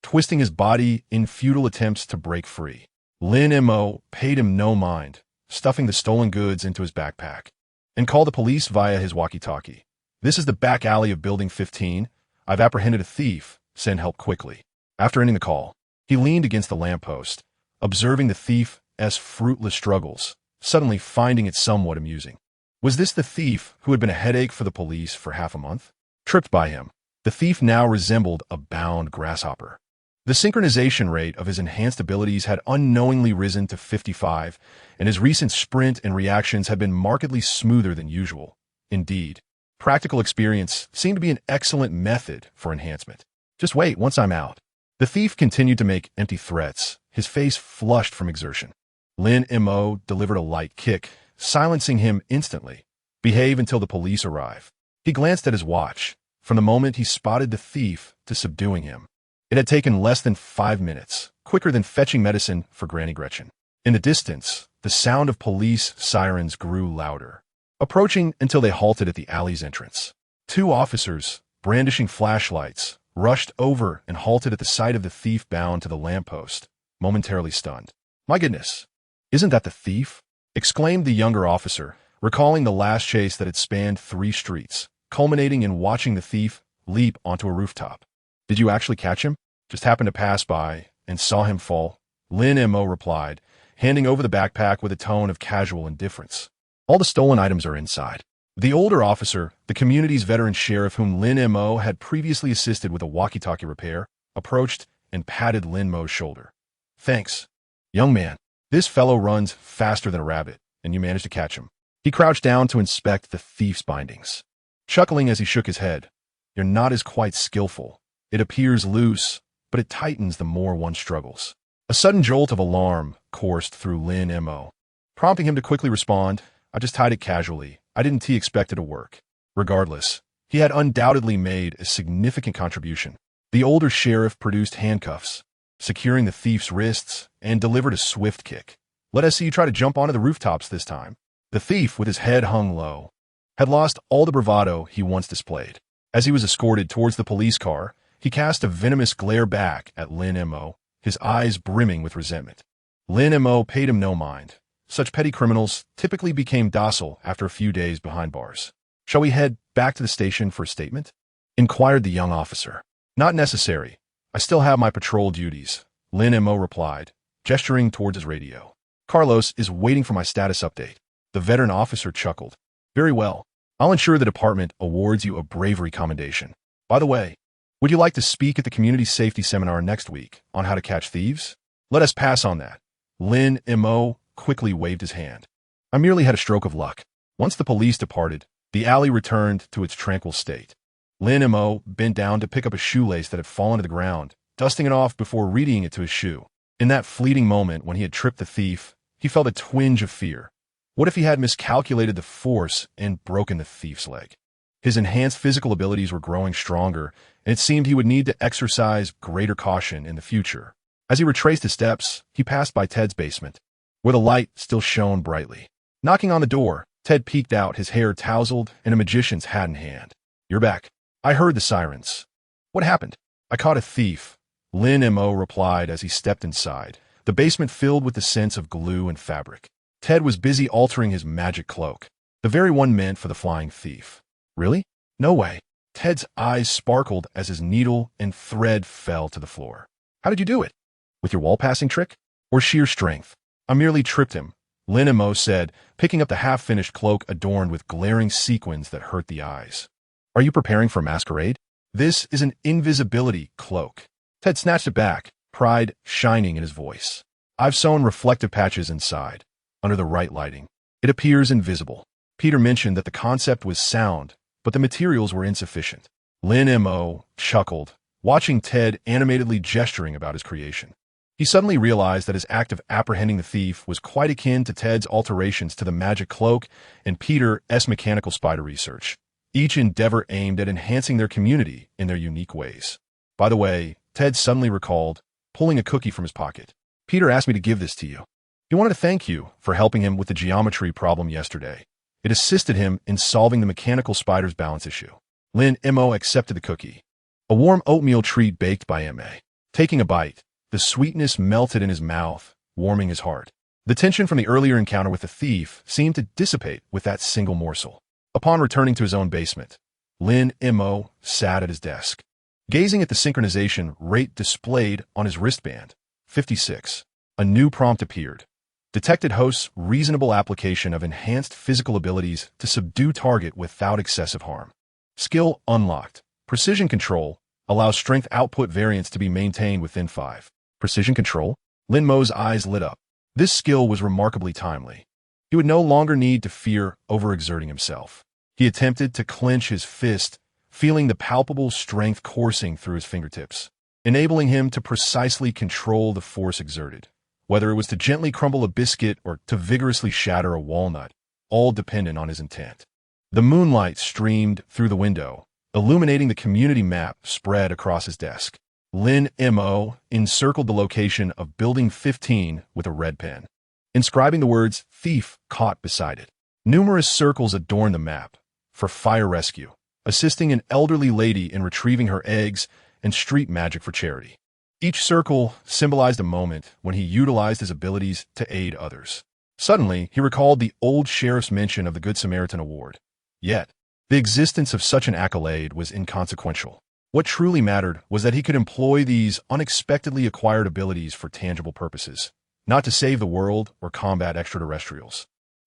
twisting his body in futile attempts to break free. Lin Mo paid him no mind, stuffing the stolen goods into his backpack, and called the police via his walkie-talkie. "This is the back alley of Building 15. I've apprehended a thief. Send help quickly." After ending the call, he leaned against the lamppost, observing the thief's fruitless struggles, suddenly finding it somewhat amusing. Was this the thief who had been a headache for the police for half a month? Tripped by him, the thief now resembled a bound grasshopper. The synchronization rate of his enhanced abilities had unknowingly risen to 55, and his recent sprint and reactions had been markedly smoother than usual. Indeed, practical experience seemed to be an excellent method for enhancement. "Just wait once I'm out." The thief continued to make empty threats, his face flushed from exertion. Lin Mo delivered a light kick, silencing him instantly. "Behave until the police arrive." He glanced at his watch, from the moment he spotted the thief to subduing him. It had taken less than 5 minutes, quicker than fetching medicine for Granny Gretchen. In the distance, the sound of police sirens grew louder, approaching until they halted at the alley's entrance. 2 officers, brandishing flashlights, rushed over and halted at the sight of the thief bound to the lamppost, momentarily stunned. "My goodness, isn't that the thief?" exclaimed the younger officer, recalling the last chase that had spanned 3 streets, culminating in watching the thief leap onto a rooftop. "Did you actually catch him?" "Just happened to pass by and saw him fall," Lin Mo replied, handing over the backpack with a tone of casual indifference. "All the stolen items are inside." The older officer, the community's veteran sheriff whom Lin Mo had previously assisted with a walkie-talkie repair, approached and patted Lin Mo's shoulder. "Thanks, young man. This fellow runs faster than a rabbit, and you managed to catch him." He crouched down to inspect the thief's bindings, chuckling as he shook his head. "Your knot is quite skillful. It appears loose, but it tightens the more one struggles." A sudden jolt of alarm coursed through Lin Mo, prompting him to quickly respond, "I just tied it casually. I didn't expect it to work." Regardless, he had undoubtedly made a significant contribution. The older sheriff produced handcuffs, securing the thief's wrists, and delivered a swift kick. "Let us see you try to jump onto the rooftops this time." The thief, with his head hung low, had lost all the bravado he once displayed. As he was escorted towards the police car, he cast a venomous glare back at Lin Mo, his eyes brimming with resentment. Lin Mo paid him no mind. Such petty criminals typically became docile after a few days behind bars. "Shall we head back to the station for a statement?" inquired the young officer. "Not necessary. I still have my patrol duties," Lin Mo replied, gesturing towards his radio. "Carlos is waiting for my status update." The veteran officer chuckled. "Very well. I'll ensure the department awards you a bravery commendation. By the way, would you like to speak at the community safety seminar next week on how to catch thieves?" "Let us pass on that." Lin Mo quickly waved his hand. "I merely had a stroke of luck." Once the police departed, the alley returned to its tranquil state. Lin Mo bent down to pick up a shoelace that had fallen to the ground, dusting it off before readying it to his shoe. In that fleeting moment when he had tripped the thief, he felt a twinge of fear. What if he had miscalculated the force and broken the thief's leg? His enhanced physical abilities were growing stronger, and it seemed he would need to exercise greater caution in the future. As he retraced his steps, he passed by Ted's basement, where the light still shone brightly. Knocking on the door, Ted peeked out, his hair tousled and a magician's hat in hand. "You're back. I heard the sirens." "What happened?" "I caught a thief," Lin Mo replied as he stepped inside, the basement filled with the scents of glue and fabric. Ted was busy altering his magic cloak, the very one meant for the flying thief. "Really? No way." Ted's eyes sparkled as his needle and thread fell to the floor. "How did you do it? With your wall-passing trick? Or sheer strength?" "I merely tripped him," Lin Mo said, picking up the half-finished cloak adorned with glaring sequins that hurt the eyes. "Are you preparing for a masquerade?" "This is an invisibility cloak." Ted snatched it back, pride shining in his voice. "I've sewn reflective patches inside. Under the right lighting, it appears invisible." Peter mentioned that the concept was sound, but the materials were insufficient. Lin Mo chuckled, watching Ted animatedly gesturing about his creation. He suddenly realized that his act of apprehending the thief was quite akin to Ted's alterations to the magic cloak and Peter's mechanical spider research, each endeavor aimed at enhancing their community in their unique ways. By the way, Ted suddenly recalled, pulling a cookie from his pocket. "Peter asked me to give this to you. He wanted to thank you for helping him with the geometry problem yesterday. It assisted him in solving the mechanical spider's balance issue." Lin Mo accepted the cookie, a warm oatmeal treat baked by M.A. Taking a bite, the sweetness melted in his mouth, warming his heart. The tension from the earlier encounter with the thief seemed to dissipate with that single morsel. Upon returning to his own basement, Lin Mo sat at his desk, gazing at the synchronization rate displayed on his wristband. 56. A new prompt appeared. Detected host's reasonable application of enhanced physical abilities to subdue target without excessive harm. Skill unlocked. Precision control allows strength output variance to be maintained within 5. Precision control? Lin Mo's eyes lit up. This skill was remarkably timely. He would no longer need to fear overexerting himself. He attempted to clench his fist, feeling the palpable strength coursing through his fingertips, enabling him to precisely control the force exerted. Whether it was to gently crumble a biscuit or to vigorously shatter a walnut, all dependent on his intent. The moonlight streamed through the window, illuminating the community map spread across his desk. Lin Mo encircled the location of Building 15 with a red pen, inscribing the words "Thief" caught beside it. Numerous circles adorned the map for fire rescue, assisting an elderly lady in retrieving her eggs, and street magic for charity. Each circle symbolized a moment when he utilized his abilities to aid others. Suddenly, he recalled the old sheriff's mention of the Good Samaritan Award. Yet, the existence of such an accolade was inconsequential. What truly mattered was that he could employ these unexpectedly acquired abilities for tangible purposes, not to save the world or combat extraterrestrials,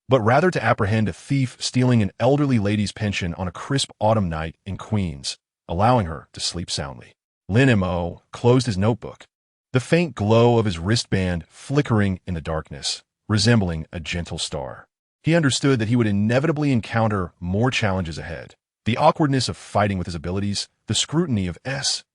but rather to apprehend a thief stealing an elderly lady's pension on a crisp autumn night in Queens, allowing her to sleep soundly. Lin Mo closed his notebook, the faint glow of his wristband flickering in the darkness, resembling a gentle star. He understood that he would inevitably encounter more challenges ahead. The awkwardness of fighting with his abilities, the scrutiny of SHIELD,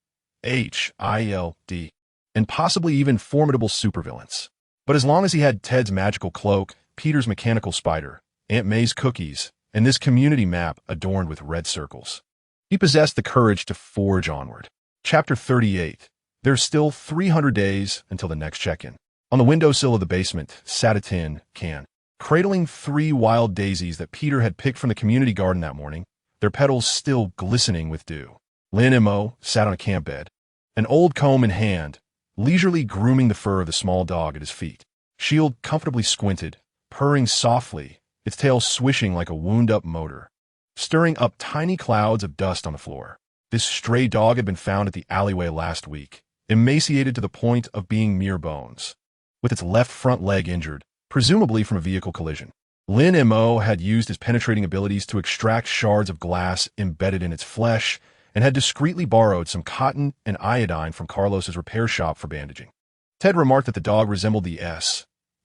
and possibly even formidable supervillains. But as long as he had Ted's magical cloak, Peter's mechanical spider, Aunt May's cookies, and this community map adorned with red circles, he possessed the courage to forge onward. Chapter 38. There's still 300 days until the next check-in. On the windowsill of the basement sat a tin can, cradling 3 wild daisies that Peter had picked from the community garden that morning, their petals still glistening with dew. Lin Mo sat on a camp bed, an old comb in hand, leisurely grooming the fur of the small dog at his feet. Shield comfortably squinted, purring softly, its tail swishing like a wound-up motor, stirring up tiny clouds of dust on the floor. This stray dog had been found at the alleyway last week, emaciated to the point of being mere bones, with its left front leg injured, presumably from a vehicle collision. Lin Mo had used his penetrating abilities to extract shards of glass embedded in its flesh and had discreetly borrowed some cotton and iodine from Carlos's repair shop for bandaging. Ted remarked that the dog resembled the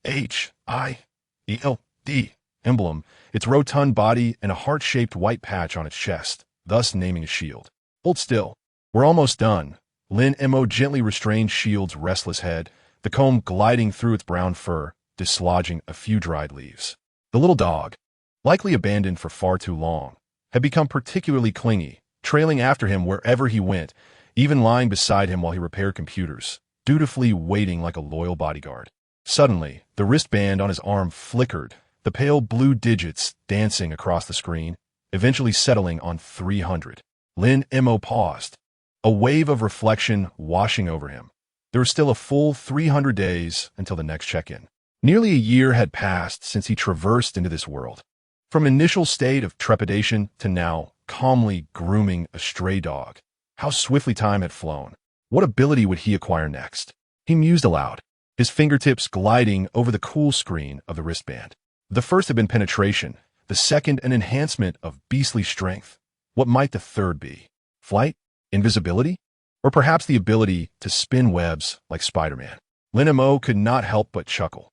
SHIELD emblem, its rotund body and a heart-shaped white patch on its chest, thus naming it Shield. Hold still. We're almost done. Lin Mo gently restrained Shield's restless head, the comb gliding through its brown fur, dislodging a few dried leaves. The little dog, likely abandoned for far too long, had become particularly clingy, trailing after him wherever he went, even lying beside him while he repaired computers, dutifully waiting like a loyal bodyguard. Suddenly, the wristband on his arm flickered, the pale blue digits dancing across the screen, eventually settling on 300. Lin Mo paused, a wave of reflection washing over him. There was still a full 300 days until the next check-in. Nearly a year had passed since he traversed into this world. From initial state of trepidation to now calmly grooming a stray dog. How swiftly time had flown. What ability would he acquire next? He mused aloud, his fingertips gliding over the cool screen of the wristband. The first had been penetration, the second an enhancement of beastly strength. What might the third be? Flight? Invisibility? Or perhaps the ability to spin webs like Spider-Man? Lin Mo could not help but chuckle.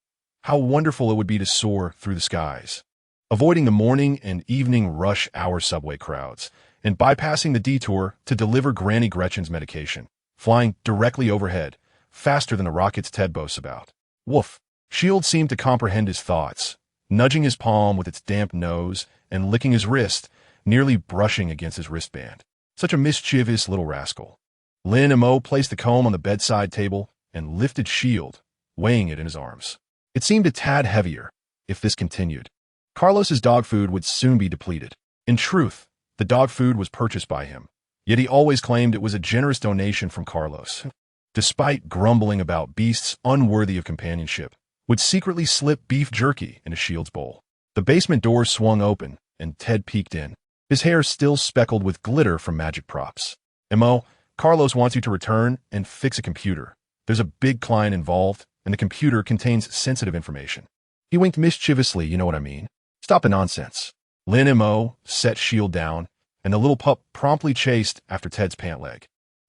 How wonderful it would be to soar through the skies, avoiding the morning and evening rush hour subway crowds, and bypassing the detour to deliver Granny Gretchen's medication, flying directly overhead, faster than the rockets Ted boasts about. Woof! Shield seemed to comprehend his thoughts, nudging his palm with its damp nose and licking his wrist, nearly brushing against his wristband. Such a mischievous little rascal. Lin Mo placed the comb on the bedside table and lifted Shield, weighing it in his arms. It seemed a tad heavier, if this continued. Carlos's dog food would soon be depleted. In truth, the dog food was purchased by him, yet he always claimed it was a generous donation from Carlos. despite grumbling about beasts unworthy of companionship, would secretly slip beef jerky into S.H.I.E.L.D.'s bowl. The basement door swung open, and Ted peeked in, his hair still speckled with glitter from magic props. Mo, Carlos wants you to return and fix a computer. There's a big client involved, and the computer contains sensitive information. He winked mischievously, you know what I mean. Stop the nonsense. Lin Mo set S.H.I.E.L.D. down, and the little pup promptly chased after Ted's pant leg,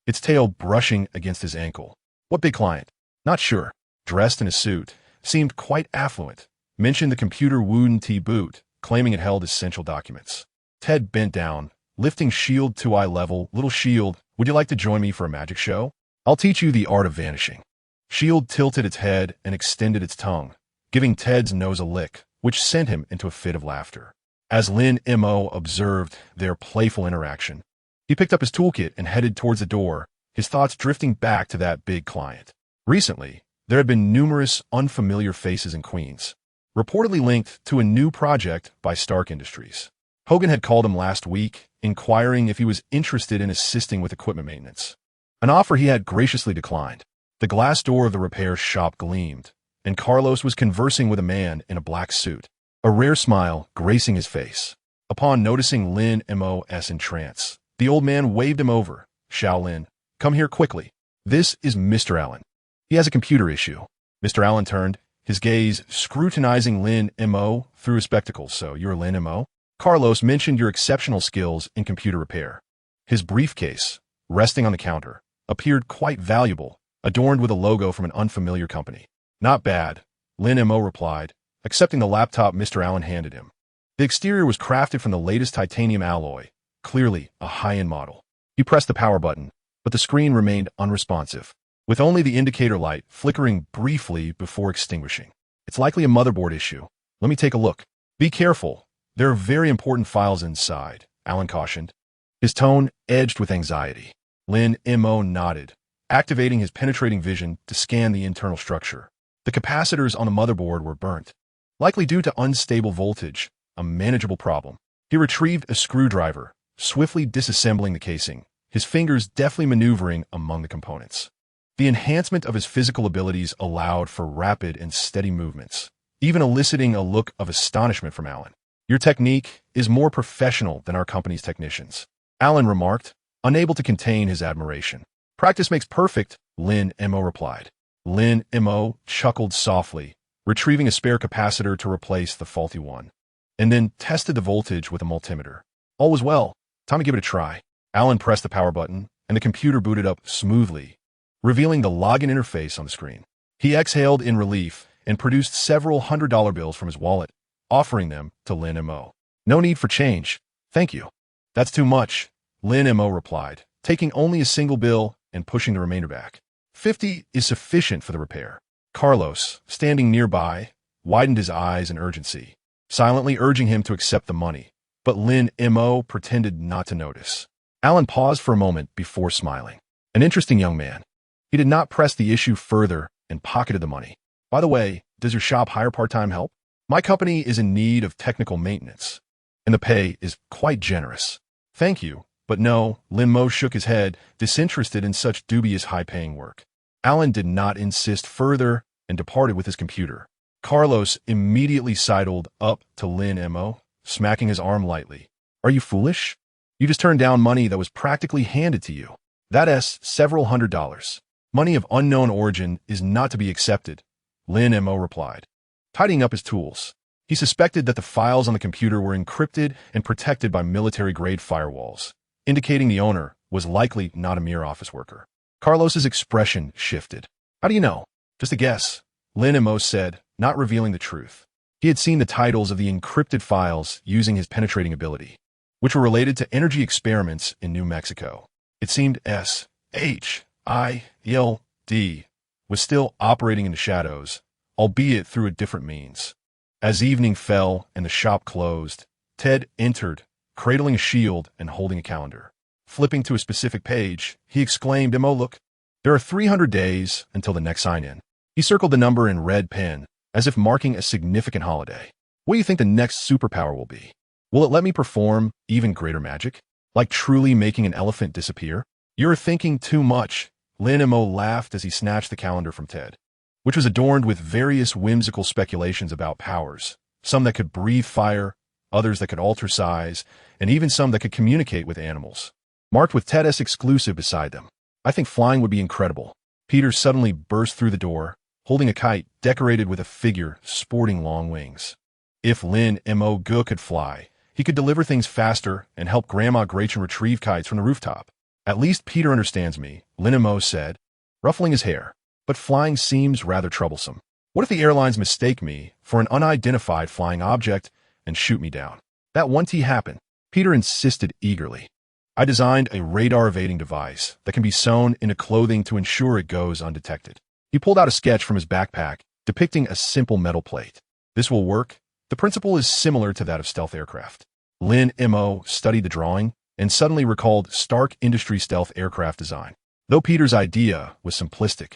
its tail brushing against his ankle. What big client? Not sure. Dressed in a suit, seemed quite affluent. Mentioned the computer wouldn't boot, claiming it held essential documents. Ted bent down, lifting S.H.I.E.L.D. to eye level. Little S.H.I.E.L.D., would you like to join me for a magic show? I'll teach you the art of vanishing. S.H.I.E.L.D. tilted its head and extended its tongue, giving Ted's nose a lick, which sent him into a fit of laughter. As Lin Mo observed their playful interaction, he picked up his toolkit and headed towards the door, his thoughts drifting back to that big client. Recently, there had been numerous unfamiliar faces in Queens, reportedly linked to a new project by Stark Industries. Hogan had called him last week, inquiring if he was interested in assisting with equipment maintenance, an offer he had graciously declined. The glass door of the repair shop gleamed, and Carlos was conversing with a man in a black suit, a rare smile gracing his face. Upon noticing Lin Mo's entrance, the old man waved him over. Shaolin, come here quickly. This is Mr. Allen. He has a computer issue. Mr. Allen turned, his gaze scrutinizing Lin Mo through his spectacles. So you're Lin Mo? Carlos mentioned your exceptional skills in computer repair. His briefcase, resting on the counter, appeared quite valuable, adorned with a logo from an unfamiliar company. Not bad, Lin Mo replied, accepting the laptop Mr. Allen handed him. The exterior was crafted from the latest titanium alloy, clearly a high-end model. He pressed the power button, but the screen remained unresponsive, with only the indicator light flickering briefly before extinguishing. It's likely a motherboard issue. Let me take a look. Be careful. There are very important files inside, Allen cautioned, his tone edged with anxiety. Lin Mo nodded, activating his penetrating vision to scan the internal structure. The capacitors on the motherboard were burnt, likely due to unstable voltage, a manageable problem. He retrieved a screwdriver, swiftly disassembling the casing, his fingers deftly maneuvering among the components. The enhancement of his physical abilities allowed for rapid and steady movements, even eliciting a look of astonishment from Allen. Your technique is more professional than our company's technicians, Allen remarked, unable to contain his admiration. Practice makes perfect, Lin Mo replied. Lin Mo chuckled softly, retrieving a spare capacitor to replace the faulty one, and then tested the voltage with a multimeter. All was well. Time to give it a try. Allen pressed the power button, and the computer booted up smoothly, revealing the login interface on the screen. He exhaled in relief and produced several $100 bills from his wallet, offering them to Lin Mo. No need for change. Thank you. That's too much, Lin Mo replied, taking only a single bill and pushing the remainder back. 50 is sufficient for the repair. Carlos, standing nearby, widened his eyes in urgency, silently urging him to accept the money, but Lin Mo pretended not to notice. Allen paused for a moment before smiling. An interesting young man. He did not press the issue further and pocketed the money. By the way, does your shop hire part-time help? My company is in need of technical maintenance, and the pay is quite generous. Thank you, but no, Lin Mo shook his head, disinterested in such dubious high-paying work. Allen did not insist further and departed with his computer. Carlos immediately sidled up to Lin Mo, smacking his arm lightly. Are you foolish? You just turned down money that was practically handed to you. That's several $100s. Money of unknown origin is not to be accepted, Lin Mo replied, tidying up his tools. He suspected that the files on the computer were encrypted and protected by military-grade firewalls, indicating the owner was likely not a mere office worker. Carlos's expression shifted. How do you know? Just a guess, Lin Mo said, not revealing the truth. He had seen the titles of the encrypted files using his penetrating ability, which were related to energy experiments in New Mexico. It seemed S.H.I.E.L.D. was still operating in the shadows, albeit through a different means. As evening fell and the shop closed, Ted entered, cradling a shield and holding a calendar. Flipping to a specific page, he exclaimed, Mo, look, there are 300 days until the next sign-in. He circled the number in red pen, as if marking a significant holiday. What do you think the next superpower will be? Will it let me perform even greater magic? Like truly making an elephant disappear? You're thinking too much, Lin Mo laughed as he snatched the calendar from Ted, which was adorned with various whimsical speculations about powers, some that could breathe fire, others that could alter size, and even some that could communicate with animals, marked with Ted's exclusive beside them. I think flying would be incredible. Peter suddenly burst through the door, holding a kite decorated with a figure sporting long wings. If Lin Mo could fly, he could deliver things faster and help Grandma Gretchen retrieve kites from the rooftop. At least Peter understands me, Lin Mo said, ruffling his hair. But flying seems rather troublesome. What if the airlines mistake me for an unidentified flying object and shoot me down? That won't happen, Peter insisted eagerly. I designed a radar-evading device that can be sewn into clothing to ensure it goes undetected. He pulled out a sketch from his backpack depicting a simple metal plate. This will work. The principle is similar to that of stealth aircraft. Lin Mo studied the drawing and suddenly recalled Stark Industries stealth aircraft design. Though Peter's idea was simplistic,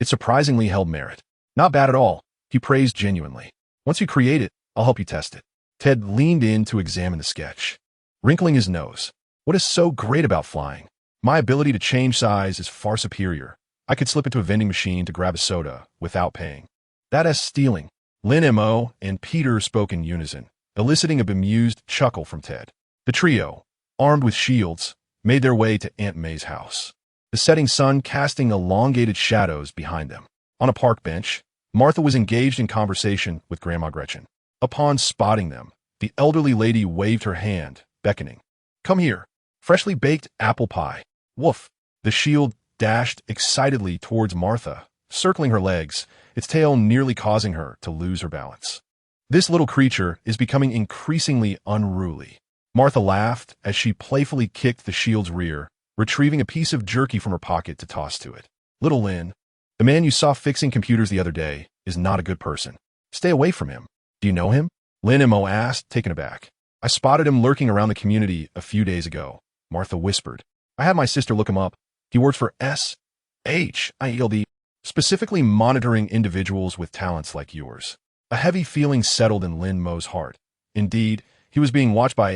it surprisingly held merit. Not bad at all, he praised genuinely. Once you create it, I'll help you test it. Ted leaned in to examine the sketch, wrinkling his nose. What is so great about flying? My ability to change size is far superior. I could slip into a vending machine to grab a soda without paying. That is stealing. Lin Mo and Peter spoke in unison, eliciting a bemused chuckle from Ted. The trio, armed with shields, made their way to Aunt May's house, the setting sun casting elongated shadows behind them. On a park bench, Martha was engaged in conversation with Grandma Gretchen. Upon spotting them, the elderly lady waved her hand, beckoning. Come here. Freshly baked apple pie. Woof. The shield dashed excitedly towards Martha, circling her legs, its tail nearly causing her to lose her balance. This little creature is becoming increasingly unruly. Martha laughed as she playfully kicked the shield's rear, retrieving a piece of jerky from her pocket to toss to it. Little Lin, the man you saw fixing computers the other day, is not a good person. Stay away from him. Do you know him? Lin Mo asked, taken aback. I spotted him lurking around the community a few days ago, Martha whispered. I had my sister look him up. He works for SHIELD, specifically monitoring individuals with talents like yours. A heavy feeling settled in Lin Mo's heart. Indeed, he was being watched by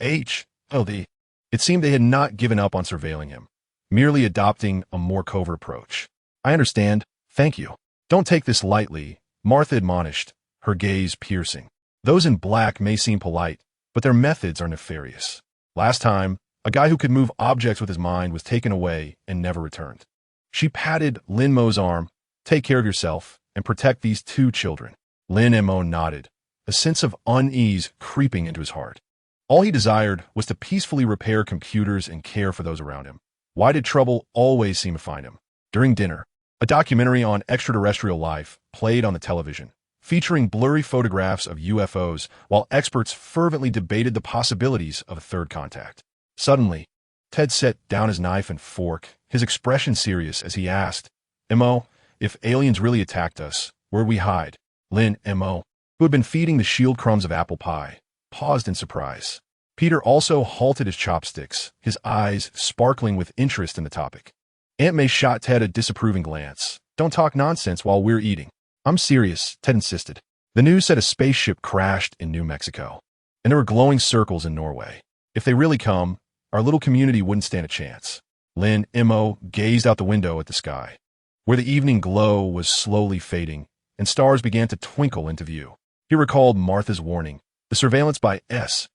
SHIELD. It seemed they had not given up on surveilling him, merely adopting a more covert approach. I understand. Thank you. Don't take this lightly, Martha admonished, her gaze piercing. Those in black may seem polite, but their methods are nefarious. Last time, a guy who could move objects with his mind was taken away and never returned. She patted Lin Mo's arm. Take care of yourself and protect these two children. Lin Mo nodded, a sense of unease creeping into his heart. All he desired was to peacefully repair computers and care for those around him. Why did trouble always seem to find him? During dinner, a documentary on extraterrestrial life played on the television, featuring blurry photographs of UFOs while experts fervently debated the possibilities of a third contact. Suddenly, Ted set down his knife and fork, his expression serious as he asked, Mo, if aliens really attacked us, where'd we hide? Lin Mo, who had been feeding the shield crumbs of apple pie, paused in surprise. Peter also halted his chopsticks, his eyes sparkling with interest in the topic. Aunt May shot Ted a disapproving glance. Don't talk nonsense while we're eating. I'm serious, Ted insisted. The news said a spaceship crashed in New Mexico, and there were glowing circles in Norway. If they really come, our little community wouldn't stand a chance. Lin Mo gazed out the window at the sky, where the evening glow was slowly fading, and stars began to twinkle into view. He recalled Martha's warning, the surveillance by SHIELD,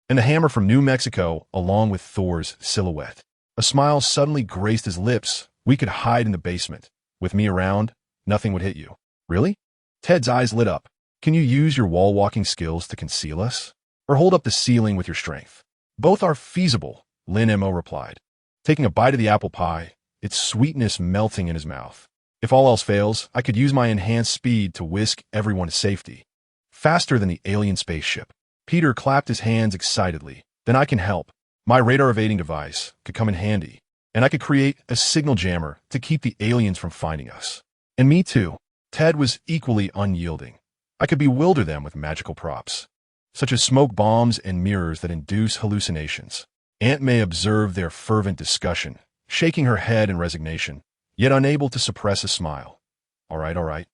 and the hammer from New Mexico along with Thor's silhouette. A smile suddenly graced his lips. We could hide in the basement. With me around, nothing would hit you. Really? Ted's eyes lit up. Can you use your wall-walking skills to conceal us? Or hold up the ceiling with your strength? Both are feasible, Lin Mo replied, taking a bite of the apple pie, its sweetness melting in his mouth. If all else fails, I could use my enhanced speed to whisk everyone to safety. Faster than the alien spaceship. Peter clapped his hands excitedly. Then I can help. My radar-evading device could come in handy, and I could create a signal jammer to keep the aliens from finding us. And me too. Ted was equally unyielding. I could bewilder them with magical props, such as smoke bombs and mirrors that induce hallucinations. Aunt May observed their fervent discussion, shaking her head in resignation, yet unable to suppress a smile. All right.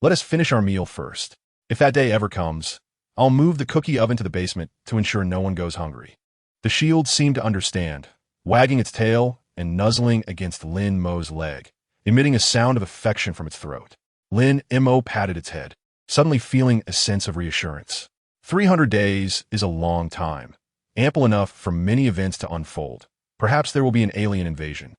Let us finish our meal first. If that day ever comes, I'll move the cookie oven to the basement to ensure no one goes hungry. The shield seemed to understand, wagging its tail and nuzzling against Lin Mo's leg, emitting a sound of affection from its throat. Lin Mo patted its head, suddenly feeling a sense of reassurance. 300 days is a long time, ample enough for many events to unfold. Perhaps there will be an alien invasion,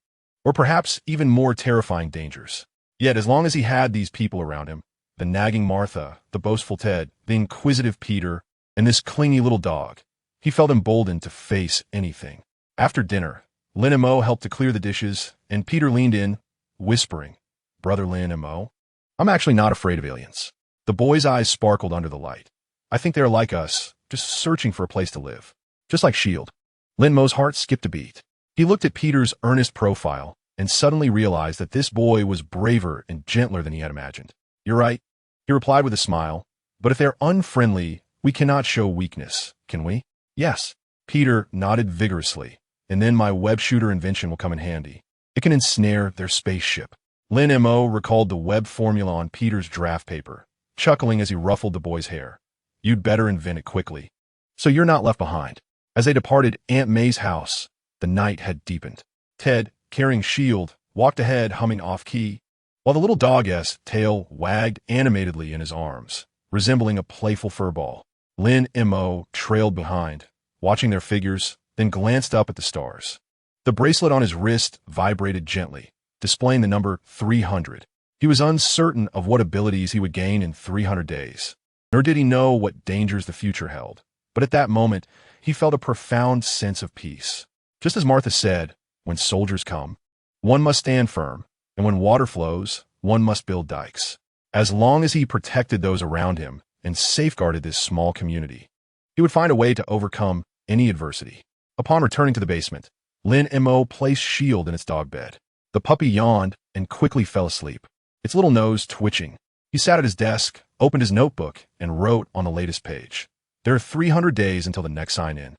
or perhaps even more terrifying dangers. Yet as long as he had these people around him, the nagging Martha, the boastful Ted, the inquisitive Peter, and this clingy little dog, he felt emboldened to face anything. After dinner, Lin Mo helped to clear the dishes, and Peter leaned in, whispering, "Brother Lin Mo, I'm actually not afraid of aliens." The boy's eyes sparkled under the light. "I think they're like us, just searching for a place to live. Just like S.H.I.E.L.D." Lin Mo's heart skipped a beat. He looked at Peter's earnest profile and suddenly realized that this boy was braver and gentler than he had imagined. "You're right," he replied with a smile, "but if they're unfriendly, we cannot show weakness, can we?" "Yes." Peter nodded vigorously, "and then my web shooter invention will come in handy. It can ensnare their spaceship." Lin Mo recalled the web formula on Peter's draft paper, chuckling as he ruffled the boy's hair. "You'd better invent it quickly, so you're not left behind." As they departed Aunt May's house, the night had deepened. Ted, carrying S.H.I.E.L.D., walked ahead humming off-key, while the little dog's tail wagged animatedly in his arms, resembling a playful furball. Lin Mo trailed behind, watching their figures, then glanced up at the stars. The bracelet on his wrist vibrated gently, displaying the number 300. He was uncertain of what abilities he would gain in 300 days, nor did he know what dangers the future held. But at that moment, he felt a profound sense of peace. Just as Martha said, when soldiers come, one must stand firm, and when water flows, one must build dikes. As long as he protected those around him and safeguarded this small community, he would find a way to overcome any adversity. Upon returning to the basement, Lin Mo placed S.H.I.E.L.D. in its dog bed. The puppy yawned and quickly fell asleep, its little nose twitching. He sat at his desk, opened his notebook, and wrote on the latest page. "There are 300 days until the next sign-in.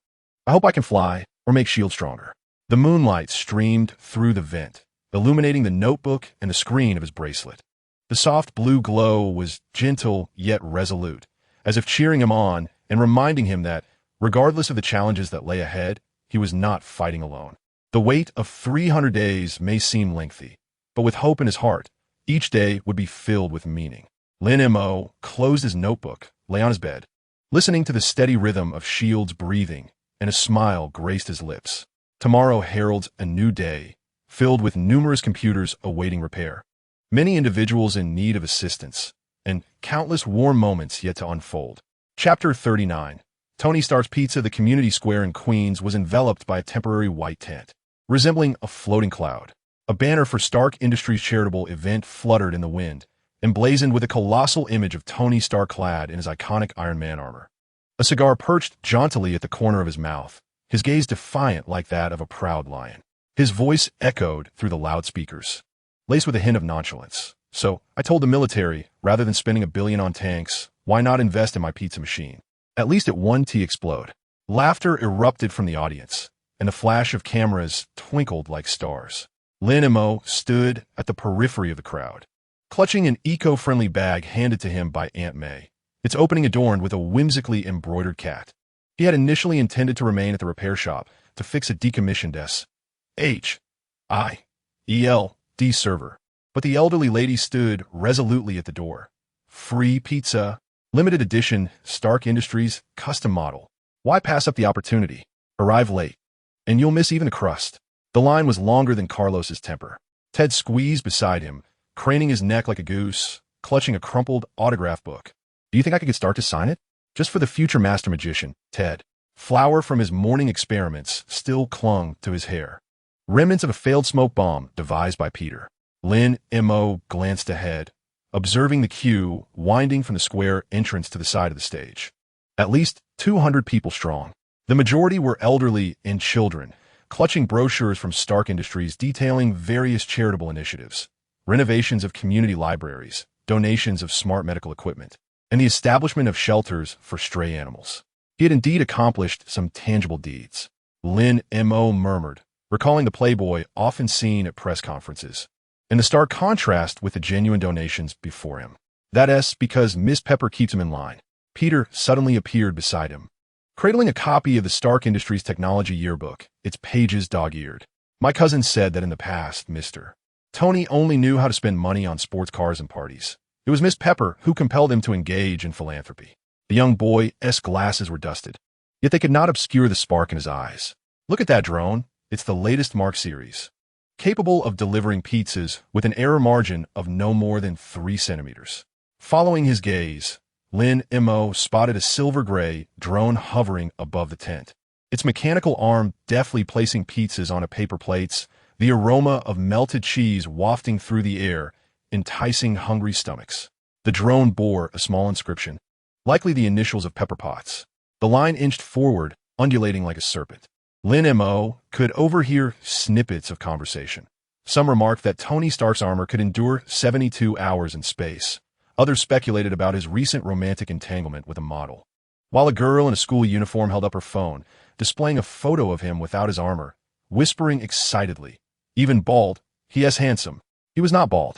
I hope I can fly or make S.H.I.E.L.D. stronger." The moonlight streamed through the vent, illuminating the notebook and the screen of his bracelet. The soft blue glow was gentle yet resolute, as if cheering him on and reminding him that, regardless of the challenges that lay ahead, he was not fighting alone. The wait of 300 days may seem lengthy, but with hope in his heart, each day would be filled with meaning. Lin Mo closed his notebook, lay on his bed, listening to the steady rhythm of S.H.I.E.L.D.'s breathing, and a smile graced his lips. Tomorrow heralds a new day, filled with numerous computers awaiting repair, many individuals in need of assistance, and countless warm moments yet to unfold. Chapter 39. Tony Stark's Pizza. The community square in Queens was enveloped by a temporary white tent, resembling a floating cloud. A banner for Stark Industries' charitable event fluttered in the wind, emblazoned with a colossal image of Tony Stark clad in his iconic Iron Man armor. A cigar perched jauntily at the corner of his mouth, his gaze defiant like that of a proud lion. His voice echoed through the loudspeakers, laced with a hint of nonchalance. "So, I told the military, rather than spending $1 billion on tanks, why not invest in my pizza machine? At least it won T explode." Laughter erupted from the audience, and the flash of cameras twinkled like stars. Lin Mo stood at the periphery of the crowd, clutching an eco-friendly bag handed to him by Aunt May, its opening adorned with a whimsically embroidered cat. He had initially intended to remain at the repair shop to fix a decommissioned SHIELD server, but the elderly lady stood resolutely at the door. "Free pizza, limited edition, Stark Industries, custom model. Why pass up the opportunity? Arrive late, and you'll miss even the crust." The line was longer than Carlos's temper. Ted squeezed beside him, craning his neck like a goose, clutching a crumpled autograph book. "Do you think I could get Stark to sign it? Just for the future master magician, Ted." Flour from his morning experiments still clung to his hair, remnants of a failed smoke bomb devised by Peter. Lin Mo glanced ahead, observing the queue winding from the square entrance to the side of the stage. At least 200 people strong. The majority were elderly and children, clutching brochures from Stark Industries detailing various charitable initiatives, renovations of community libraries, donations of smart medical equipment, and the establishment of shelters for stray animals. He had indeed accomplished some tangible deeds. Lin Mo murmured, recalling the playboy often seen at press conferences, in the stark contrast with the genuine donations before him. "That's because Miss Pepper keeps him in line." Peter suddenly appeared beside him, cradling a copy of the Stark Industries Technology Yearbook, its pages dog-eared. My cousin said that in the past, Mr. Tony only knew how to spend money on sports cars and parties. It was Miss Pepper who compelled him to engage in philanthropy. The young boy's glasses were dusted, yet they could not obscure the spark in his eyes. Look at that drone. It's the latest Mark series, capable of delivering pizzas with an error margin of no more than 3 centimeters. Following his gaze, Lin Mo spotted a silver-gray drone hovering above the tent, its mechanical arm deftly placing pizzas onto paper plates, the aroma of melted cheese wafting through the air, enticing hungry stomachs. The drone bore a small inscription, likely the initials of Pepper Potts. The line inched forward, undulating like a serpent. Lin Mo could overhear snippets of conversation. Some remarked that Tony Stark's armor could endure 72 hours in space. Others speculated about his recent romantic entanglement with a model. While a girl in a school uniform held up her phone, displaying a photo of him without his armor, whispering excitedly, "Even bald, he is handsome." He was not bald.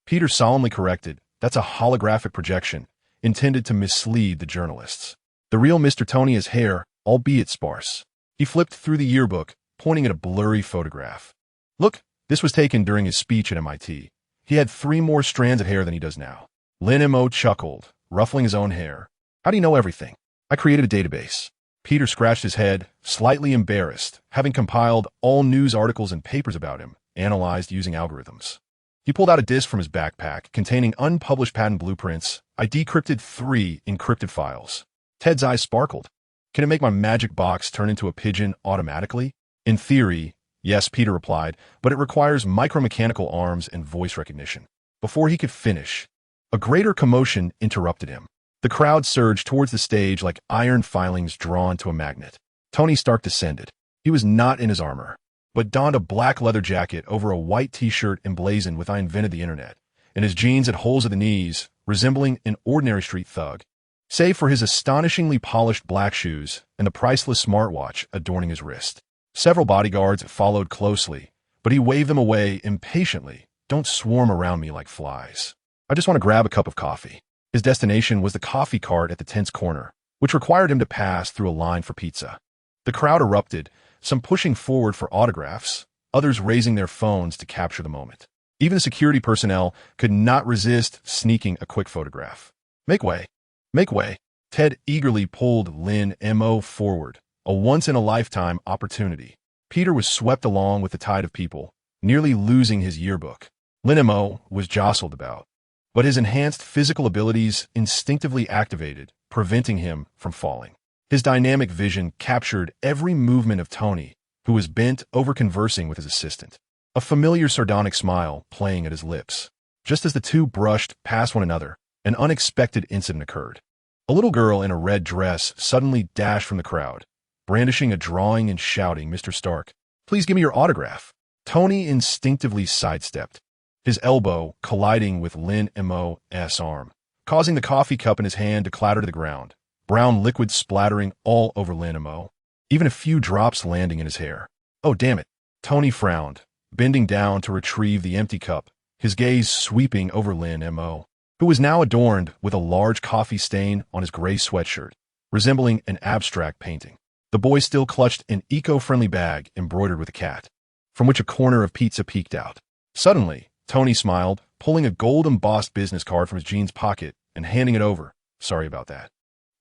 Peter solemnly corrected, "That's a holographic projection, intended to mislead the journalists. The real Mr. Tony has hair, albeit sparse." He flipped through the yearbook, pointing at a blurry photograph. "Look, this was taken during his speech at MIT. He had 3 more strands of hair than he does now." Lin Mo chuckled, ruffling his own hair. "How do you know everything?" "I created a database." Peter scratched his head, slightly embarrassed, having compiled all news articles and papers about him, analyzed using algorithms. He pulled out a disk from his backpack containing unpublished patent blueprints. "I decrypted 3 encrypted files." Ted's eyes sparkled. "Can it make my magic box turn into a pigeon automatically?" "In theory, yes," Peter replied, "but it requires micromechanical arms and voice recognition." Before he could finish, a greater commotion interrupted him. The crowd surged towards the stage like iron filings drawn to a magnet. Tony Stark descended. He was not in his armor, but donned a black leather jacket over a white t-shirt emblazoned with "I invented the internet," and his jeans had holes at the knees, resembling an ordinary street thug, save for his astonishingly polished black shoes and the priceless smartwatch adorning his wrist. Several bodyguards followed closely, but he waved them away impatiently. "Don't swarm around me like flies. I just want to grab a cup of coffee." His destination was the coffee cart at the tent's corner, which required him to pass through a line for pizza. The crowd erupted, some pushing forward for autographs, others raising their phones to capture the moment. Even the security personnel could not resist sneaking a quick photograph. "Make way. Make way." Ted eagerly pulled Lin Mo forward, a once-in-a-lifetime opportunity. Peter was swept along with the tide of people, nearly losing his yearbook. Lin Mo was jostled about, but his enhanced physical abilities instinctively activated, preventing him from falling. His dynamic vision captured every movement of Tony, who was bent over conversing with his assistant, a familiar sardonic smile playing at his lips. Just as the two brushed past one another, an unexpected incident occurred. A little girl in a red dress suddenly dashed from the crowd, brandishing a drawing and shouting, "Mr. Stark, please give me your autograph." Tony instinctively sidestepped, his elbow colliding with Lin Mo's arm, causing the coffee cup in his hand to clatter to the ground, brown liquid splattering all over Lin Mo, even a few drops landing in his hair. "Oh, damn it." Tony frowned, bending down to retrieve the empty cup, his gaze sweeping over Lin Mo, who was now adorned with a large coffee stain on his gray sweatshirt, resembling an abstract painting. The boy still clutched an eco-friendly bag embroidered with a cat, from which a corner of pizza peeked out. Suddenly, Tony smiled, pulling a gold-embossed business card from his jeans pocket and handing it over. "Sorry about that.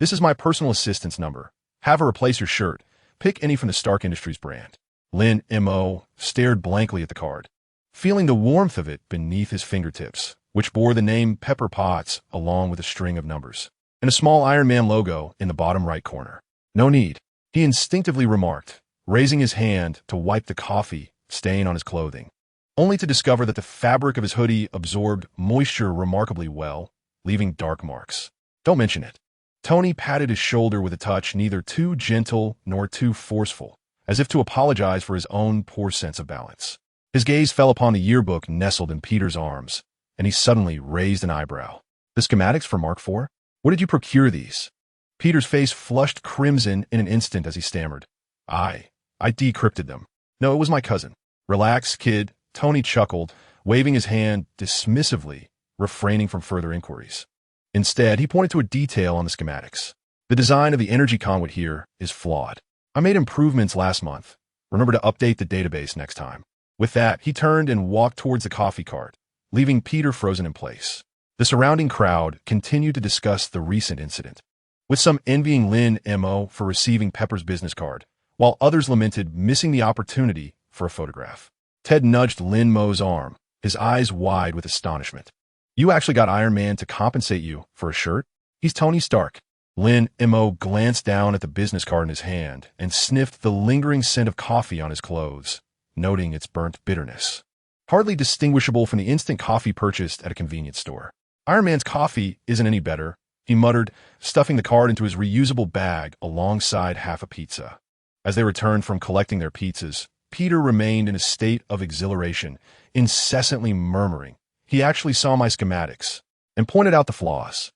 This is my personal assistant's number. Have her replace your shirt. Pick any from the Stark Industries brand." Lin Mo stared blankly at the card, feeling the warmth of it beneath his fingertips, which bore the name Pepper Potts along with a string of numbers, and a small Iron Man logo in the bottom right corner. "No need," he instinctively remarked, raising his hand to wipe the coffee stain on his clothing, only to discover that the fabric of his hoodie absorbed moisture remarkably well, leaving dark marks. "Don't mention it." Tony patted his shoulder with a touch neither too gentle nor too forceful, as if to apologize for his own poor sense of balance. His gaze fell upon the yearbook nestled in Peter's arms, and he suddenly raised an eyebrow. "The schematics for Mark IV? Where did you procure these?" Peter's face flushed crimson in an instant as he stammered. I decrypted them. No, it was my cousin." "Relax, kid," Tony chuckled, waving his hand dismissively, refraining from further inquiries. Instead, he pointed to a detail on the schematics. The design of the energy conduit here is flawed. I made improvements last month. Remember to update the database next time." With that, he turned and walked towards the coffee cart, leaving Peter frozen in place. The surrounding crowd continued to discuss the recent incident, with some envying Lin Mo for receiving Pepper's business card, while others lamented missing the opportunity for a photograph. Ted nudged Lin Mo's arm, his eyes wide with astonishment. "You actually got Iron Man to compensate you for a shirt? He's Tony Stark." Lin Mo glanced down at the business card in his hand and sniffed the lingering scent of coffee on his clothes, noting its burnt bitterness. Hardly distinguishable from the instant coffee purchased at a convenience store. "Iron Man's coffee isn't any better," he muttered, stuffing the card into his reusable bag alongside half a pizza. As they returned from collecting their pizzas, Peter remained in a state of exhilaration, incessantly murmuring, "He actually saw my schematics," and pointed out the flaws.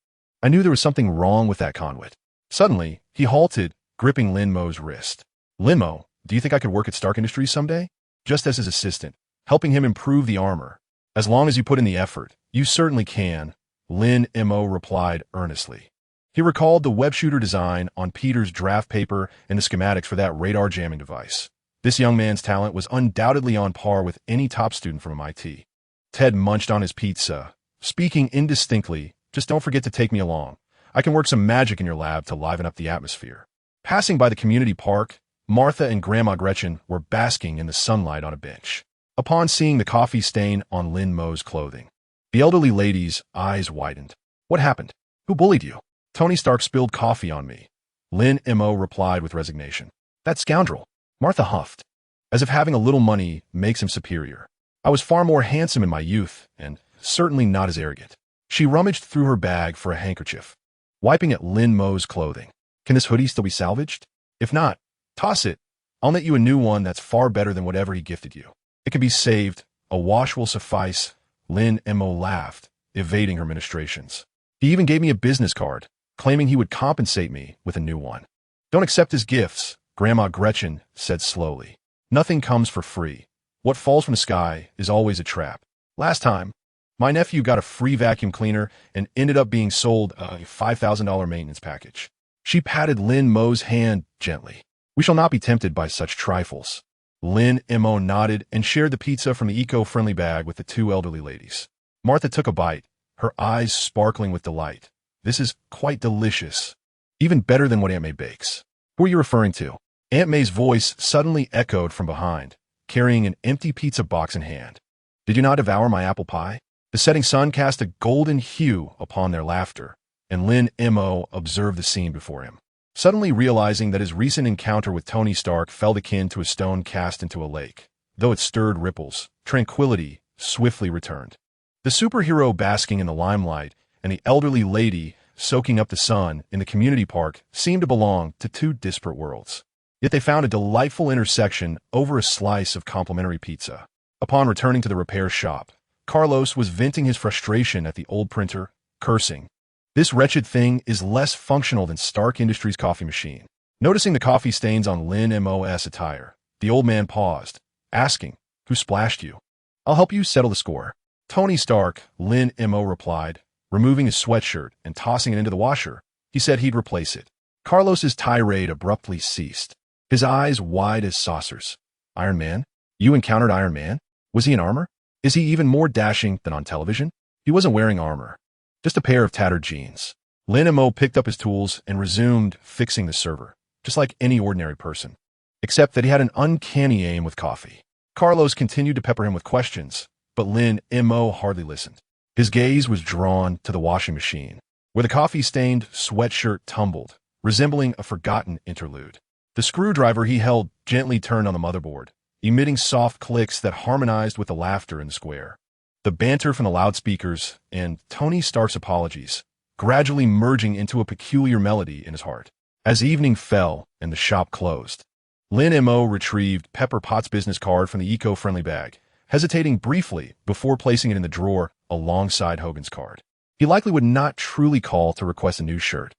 I knew there was something wrong with that conduit. Suddenly, he halted, gripping Lin Mo's wrist. "Lin Mo, do you think I could work at Stark Industries someday? Just as his assistant, helping him improve the armor. As long as you put in the effort, you certainly can," Lin Mo replied earnestly. He recalled the web shooter design on Peter's draft paper and the schematics for that radar jamming device. This young man's talent was undoubtedly on par with any top student from MIT. Ted munched on his pizza, speaking indistinctly, "Just don't forget to take me along. I can work some magic in your lab to liven up the atmosphere." Passing by the community park, Martha and Grandma Gretchen were basking in the sunlight on a bench. Upon seeing the coffee stain on Lin Mo's clothing, the elderly lady's eyes widened. "What happened? Who bullied you?" "Tony Stark spilled coffee on me," Lin Mo replied with resignation. "That scoundrel," Martha huffed, as if having a little money makes him superior. "I was far more handsome in my youth, and certainly not as arrogant." She rummaged through her bag for a handkerchief, wiping at Lin Mo's clothing. "Can this hoodie still be salvaged? If not, toss it. I'll knit you a new one that's far better than whatever he gifted you. It can be saved. A wash will suffice." Lin Mo laughed, evading her ministrations. "He even gave me a business card, claiming he would compensate me with a new one." "Don't accept his gifts," Grandma Gretchen said slowly. "Nothing comes for free. What falls from the sky is always a trap. Last time, my nephew got a free vacuum cleaner and ended up being sold a $5,000 maintenance package." She patted Lin Mo's hand gently. "We shall not be tempted by such trifles." Lin Mo nodded and shared the pizza from the eco-friendly bag with the two elderly ladies. Martha took a bite, her eyes sparkling with delight. "This is quite delicious. Even better than what Aunt May bakes." "Who are you referring to?" Aunt May's voice suddenly echoed from behind, carrying an empty pizza box in hand. "Did you not devour my apple pie?" The setting sun cast a golden hue upon their laughter, and Lin Mo observed the scene before him, suddenly realizing that his recent encounter with Tony Stark felt akin to a stone cast into a lake. Though it stirred ripples, tranquility swiftly returned. The superhero basking in the limelight and the elderly lady soaking up the sun in the community park seemed to belong to two disparate worlds. Yet they found a delightful intersection over a slice of complimentary pizza. Upon returning to the repair shop, Carlos was venting his frustration at the old printer, cursing, "This wretched thing is less functional than Stark Industries' coffee machine." Noticing the coffee stains on Lin Mo's attire, the old man paused, asking, "Who splashed you?" "I'll help you settle the score." "Tony Stark," Lin Mo replied, removing his sweatshirt and tossing it into the washer. He said he'd replace it. Carlos's tirade abruptly ceased, his eyes wide as saucers. "Iron Man? You encountered Iron Man? Was he in armor? Is he even more dashing than on television?" "He wasn't wearing armor. Just a pair of tattered jeans." Lin Mo picked up his tools and resumed fixing the server, just like any ordinary person, except that he had an uncanny aim with coffee. Carlos continued to pepper him with questions, but Lin Mo hardly listened. His gaze was drawn to the washing machine, where the coffee-stained sweatshirt tumbled, resembling a forgotten interlude. The screwdriver he held gently turned on the motherboard, emitting soft clicks that harmonized with the laughter in the square. The banter from the loudspeakers and Tony Stark's apologies gradually merging into a peculiar melody in his heart. As evening fell and the shop closed, Lin Mo retrieved Pepper Potts' business card from the eco-friendly bag, hesitating briefly before placing it in the drawer alongside Hogan's card. He likely would not truly call to request a new shirt,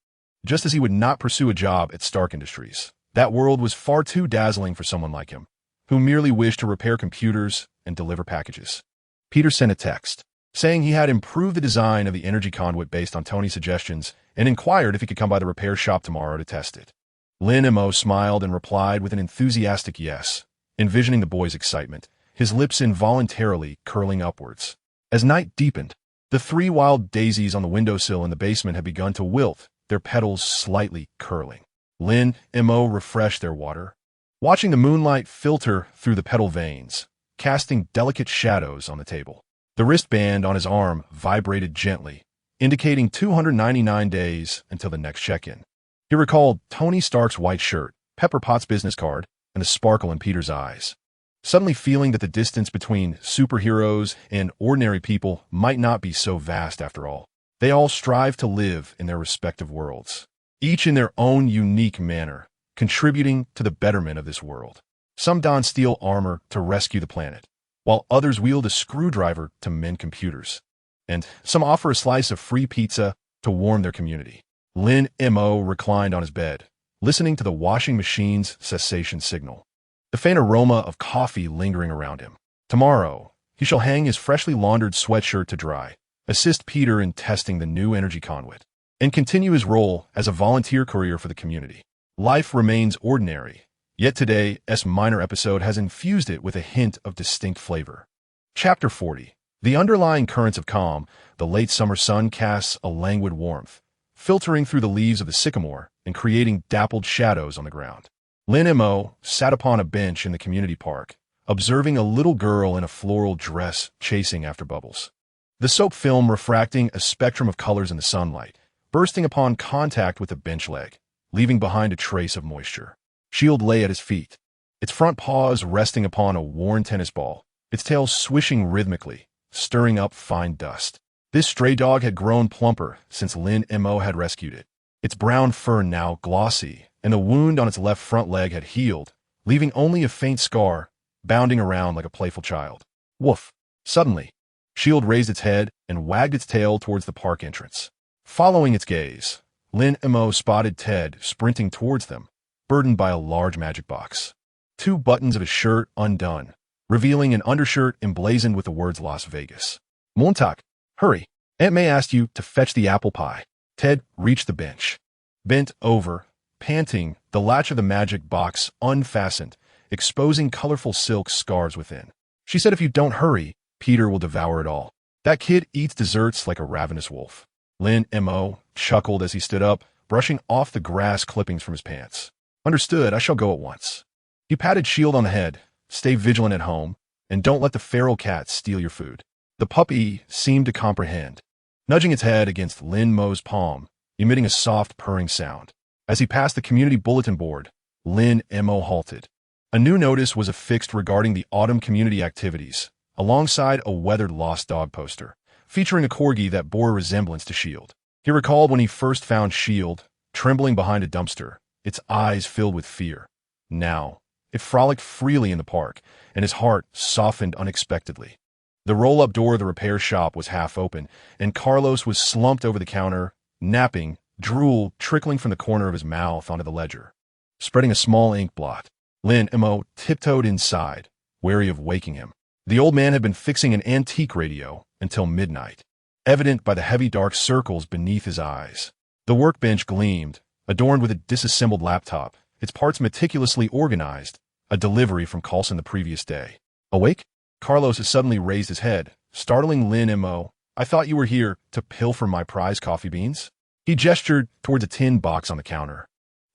just as he would not pursue a job at Stark Industries. That world was far too dazzling for someone like him, who merely wished to repair computers and deliver packages. Peter sent a text. saying he had improved the design of the energy conduit based on Tony's suggestions and inquired if he could come by the repair shop tomorrow to test it. Lin Mo smiled and replied with an enthusiastic yes, envisioning the boy's excitement, his lips involuntarily curling upwards. As night deepened, the 3 wild daisies on the windowsill in the basement had begun to wilt, their petals slightly curling. Lin Mo refreshed their water, watching the moonlight filter through the petal veins, casting delicate shadows on the table. The wristband on his arm vibrated gently, indicating 299 days until the next check-in. He recalled Tony Stark's white shirt, Pepper Potts' business card, and the sparkle in Peter's eyes, suddenly feeling that the distance between superheroes and ordinary people might not be so vast after all. They all strive to live in their respective worlds, each in their own unique manner, contributing to the betterment of this world. Some don steel armor to rescue the planet, while others wield a screwdriver to mend computers, and some offer a slice of free pizza to warm their community. Lin Mo reclined on his bed, listening to the washing machine's cessation signal, the faint aroma of coffee lingering around him. Tomorrow, he shall hang his freshly laundered sweatshirt to dry, assist Peter in testing the new energy conduit, and continue his role as a volunteer courier for the community. Life remains ordinary, yet today's minor episode has infused it with a hint of distinct flavor. Chapter 40. The underlying currents of calm, the late summer sun casts a languid warmth, filtering through the leaves of the sycamore and creating dappled shadows on the ground. Lin Mo sat upon a bench in the community park, observing a little girl in a floral dress chasing after bubbles. The soap film refracting a spectrum of colors in the sunlight, bursting upon contact with the bench leg, leaving behind a trace of moisture. Shield lay at his feet, its front paws resting upon a worn tennis ball, its tail swishing rhythmically, stirring up fine dust. This stray dog had grown plumper since Lin Mo had rescued it, its brown fur now glossy, and the wound on its left front leg had healed, leaving only a faint scar, bounding around like a playful child. Woof! Suddenly, Shield raised its head and wagged its tail towards the park entrance. Following its gaze, Lin Mo spotted Ted sprinting towards them, burdened by a large magic box. 2 buttons of his shirt undone, revealing an undershirt emblazoned with the words Las Vegas. Montag, hurry! Aunt May asked you to fetch the apple pie. Ted reached the bench, bent over, panting, the latch of the magic box unfastened, exposing colorful silk scars within. She said if you don't hurry, Peter will devour it all. That kid eats desserts like a ravenous wolf. Lin Mo chuckled as he stood up, brushing off the grass clippings from his pants. Understood, I shall go at once. He patted Shield on the head. Stay vigilant at home, and don't let the feral cat steal your food. The puppy seemed to comprehend, nudging its head against Lin Mo's palm, emitting a soft purring sound. As he passed the community bulletin board, Lin Mo halted. A new notice was affixed regarding the autumn community activities, alongside a weathered lost dog poster, featuring a corgi that bore a resemblance to Shield. He recalled when he first found Shield, trembling behind a dumpster, its eyes filled with fear. Now, it frolicked freely in the park, and his heart softened unexpectedly. The roll-up door of the repair shop was half open, and Carlos was slumped over the counter, napping, drool trickling from the corner of his mouth onto the ledger. Spreading a small ink blot, Lin Mo tiptoed inside, wary of waking him. The old man had been fixing an antique radio until midnight, evident by the heavy dark circles beneath his eyes. The workbench gleamed, adorned with a disassembled laptop, its parts meticulously organized, a delivery from Coulson the previous day. Awake? Carlos had suddenly raised his head, startling Lin Mo. I thought you were here to pilfer my prize coffee beans? He gestured towards a tin box on the counter,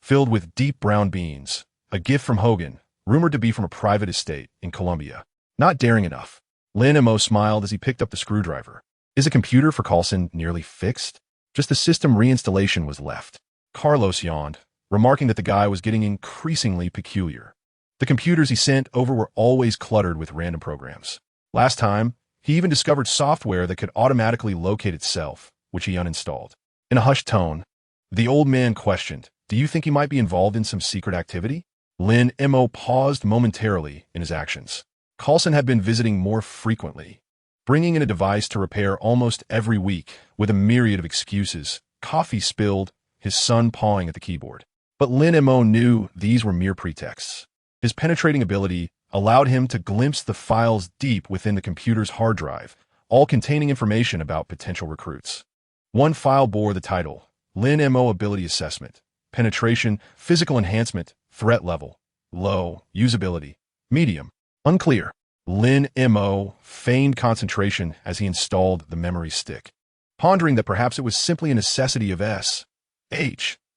filled with deep brown beans, a gift from Hogan, rumored to be from a private estate in Colombia. Not daring enough. Lin Mo smiled as he picked up the screwdriver. Is a computer for Coulson nearly fixed? Just the system reinstallation was left. Carlos yawned, remarking that the guy was getting increasingly peculiar. The computers he sent over were always cluttered with random programs. Last time, he even discovered software that could automatically locate itself, which he uninstalled. In a hushed tone, the old man questioned, do you think he might be involved in some secret activity? Lin Mo paused momentarily in his actions. Coulson had been visiting more frequently, bringing in a device to repair almost every week with a myriad of excuses, coffee spilled, his son pawing at the keyboard. But Lin Mo knew these were mere pretexts. His penetrating ability allowed him to glimpse the files deep within the computer's hard drive, all containing information about potential recruits. One file bore the title, Lin Mo Ability Assessment, Penetration, Physical Enhancement, Threat Level, Low, Usability, Medium, Unclear. Lin Mo feigned concentration as he installed the memory stick, pondering that perhaps it was simply a necessity of S.H.I.E.L.D.'s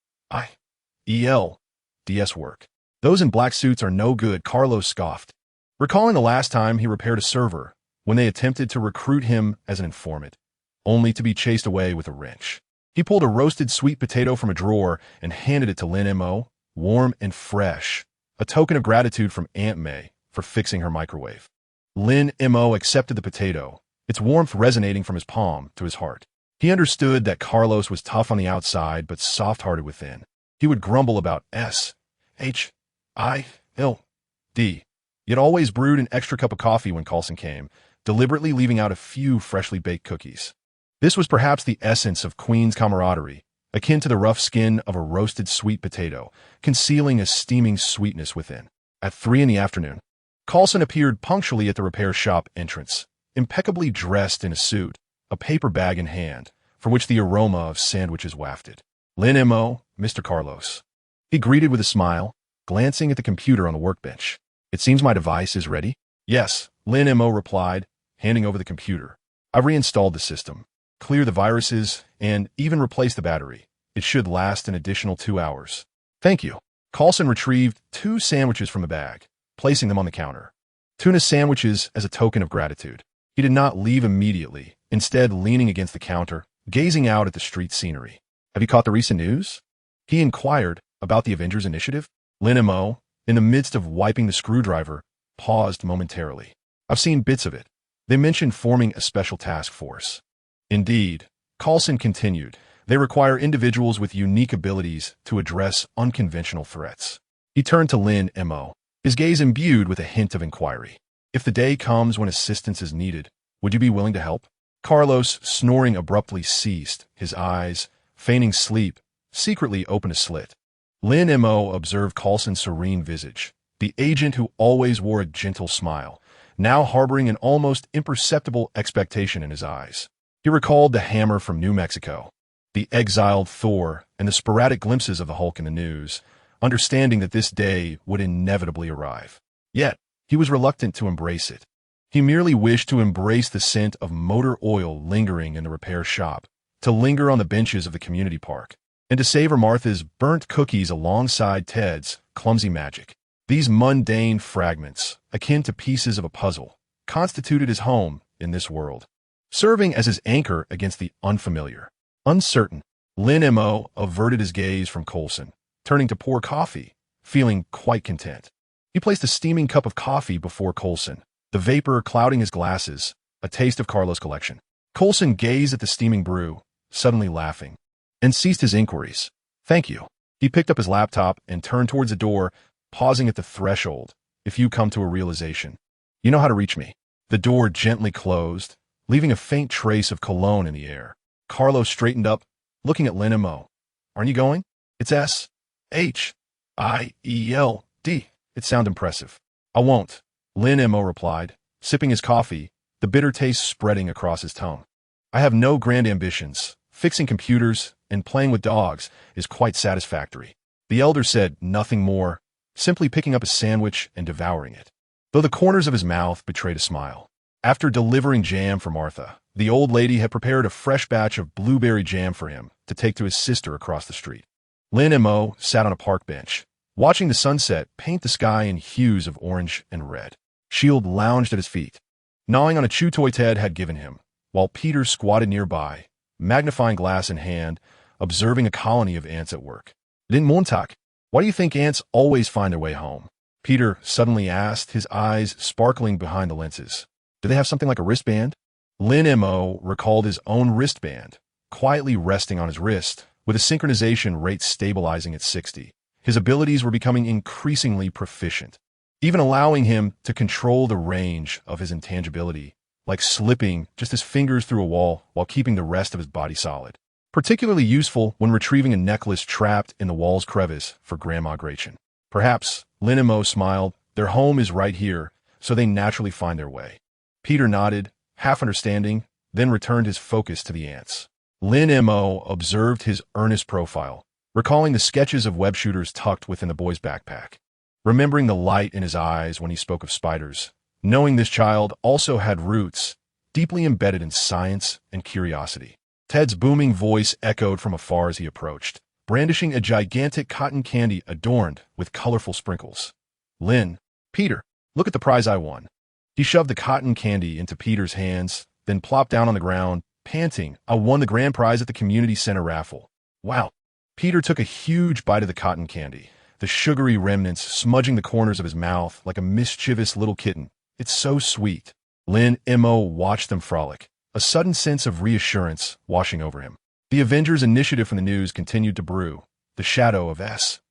work. Those in black suits are no good, Carlos scoffed, recalling the last time he repaired a server when they attempted to recruit him as an informant, only to be chased away with a wrench. He pulled a roasted sweet potato from a drawer and handed it to Lin Mo, warm and fresh, a token of gratitude from Aunt May for fixing her microwave. Lin Mo accepted the potato, its warmth resonating from his palm to his heart. He understood that Carlos was tough on the outside but soft-hearted within. He would grumble about S.H.I.L.D., yet always brewed an extra cup of coffee when Coulson came, deliberately leaving out a few freshly baked cookies. This was perhaps the essence of Queen's camaraderie, akin to the rough skin of a roasted sweet potato, concealing a steaming sweetness within. At 3 p.m, Coulson appeared punctually at the repair shop entrance, impeccably dressed in a suit, a paper bag in hand, from which the aroma of sandwiches wafted. Lin Mo, Mr. Carlos. He greeted with a smile, glancing at the computer on the workbench. It seems my device is ready? Yes, Lin Mo replied, handing over the computer. I've reinstalled the system, cleared the viruses, and even replaced the battery. It should last an additional 2 hours. Thank you. Coulson retrieved 2 sandwiches from the bag, placing them on the counter. Tuna sandwiches as a token of gratitude. He did not leave immediately, instead leaning against the counter, gazing out at the street scenery. Have you caught the recent news? He inquired about the Avengers initiative. Lin Mo, in the midst of wiping the screwdriver, paused momentarily. I've seen bits of it. They mentioned forming a special task force. Indeed, Coulson continued, they require individuals with unique abilities to address unconventional threats. He turned to Lin Mo, his gaze imbued with a hint of inquiry. If the day comes when assistance is needed, would you be willing to help? Carlos, snoring abruptly, ceased, his eyes, feigning sleep, secretly opened a slit. Lin Mo observed Coulson's serene visage, the agent who always wore a gentle smile, now harboring an almost imperceptible expectation in his eyes. He recalled the hammer from New Mexico, the exiled Thor, and the sporadic glimpses of the Hulk in the news, understanding that this day would inevitably arrive. Yet, he was reluctant to embrace it. He merely wished to embrace the scent of motor oil lingering in the repair shop, to linger on the benches of the community park, and to savor Martha's burnt cookies alongside Ted's clumsy magic. These mundane fragments, akin to pieces of a puzzle, constituted his home in this world, serving as his anchor against the unfamiliar. Uncertain, Lin Mo averted his gaze from Coulson, turning to pour coffee, feeling quite content. He placed a steaming cup of coffee before Coulson, the vapor clouding his glasses, a taste of Carlos' collection. Coulson gazed at the steaming brew, suddenly laughing, and ceased his inquiries. Thank you. He picked up his laptop and turned towards the door, pausing at the threshold. If you come to a realization, you know how to reach me. The door gently closed, leaving a faint trace of cologne in the air. Carlos straightened up, looking at Lin Mo. Aren't you going? It's S.H.I.E.L.D. It sounded impressive. I won't, Lin Mo replied, sipping his coffee, the bitter taste spreading across his tongue. I have no grand ambitions. Fixing computers and playing with dogs is quite satisfactory. The elder said nothing more, simply picking up a sandwich and devouring it, though the corners of his mouth betrayed a smile. After delivering jam for Martha, the old lady had prepared a fresh batch of blueberry jam for him to take to his sister across the street. Lin Mo sat on a park bench, watching the sunset paint the sky in hues of orange and red. Shield lounged at his feet, gnawing on a chew toy Ted had given him, while Peter squatted nearby, magnifying glass in hand, observing a colony of ants at work. Lin Montag, why do you think ants always find their way home? Peter suddenly asked, his eyes sparkling behind the lenses. Do they have something like a wristband? Lin Mo recalled his own wristband, quietly resting on his wrist, with a synchronization rate stabilizing at 60. His abilities were becoming increasingly proficient, even allowing him to control the range of his intangibility, like slipping just his fingers through a wall while keeping the rest of his body solid. Particularly useful when retrieving a necklace trapped in the wall's crevice for Grandma Gretchen. Perhaps, Lin Mo smiled, their home is right here, so they naturally find their way. Peter nodded, half understanding, then returned his focus to the ants. Lin Mo observed his earnest profile, recalling the sketches of web shooters tucked within the boy's backpack. Remembering the light in his eyes when he spoke of spiders, knowing this child also had roots deeply embedded in science and curiosity. Ted's booming voice echoed from afar as he approached, brandishing a gigantic cotton candy adorned with colorful sprinkles. Lin, Peter, look at the prize I won. He shoved the cotton candy into Peter's hands, then plopped down on the ground, panting. I won the grand prize at the community center raffle. Wow. Peter took a huge bite of the cotton candy, the sugary remnants smudging the corners of his mouth like a mischievous little kitten. It's so sweet. Lin Mo watched them frolic, a sudden sense of reassurance washing over him. The Avengers initiative from the news continued to brew, the shadow of S-H-I-E-L-D,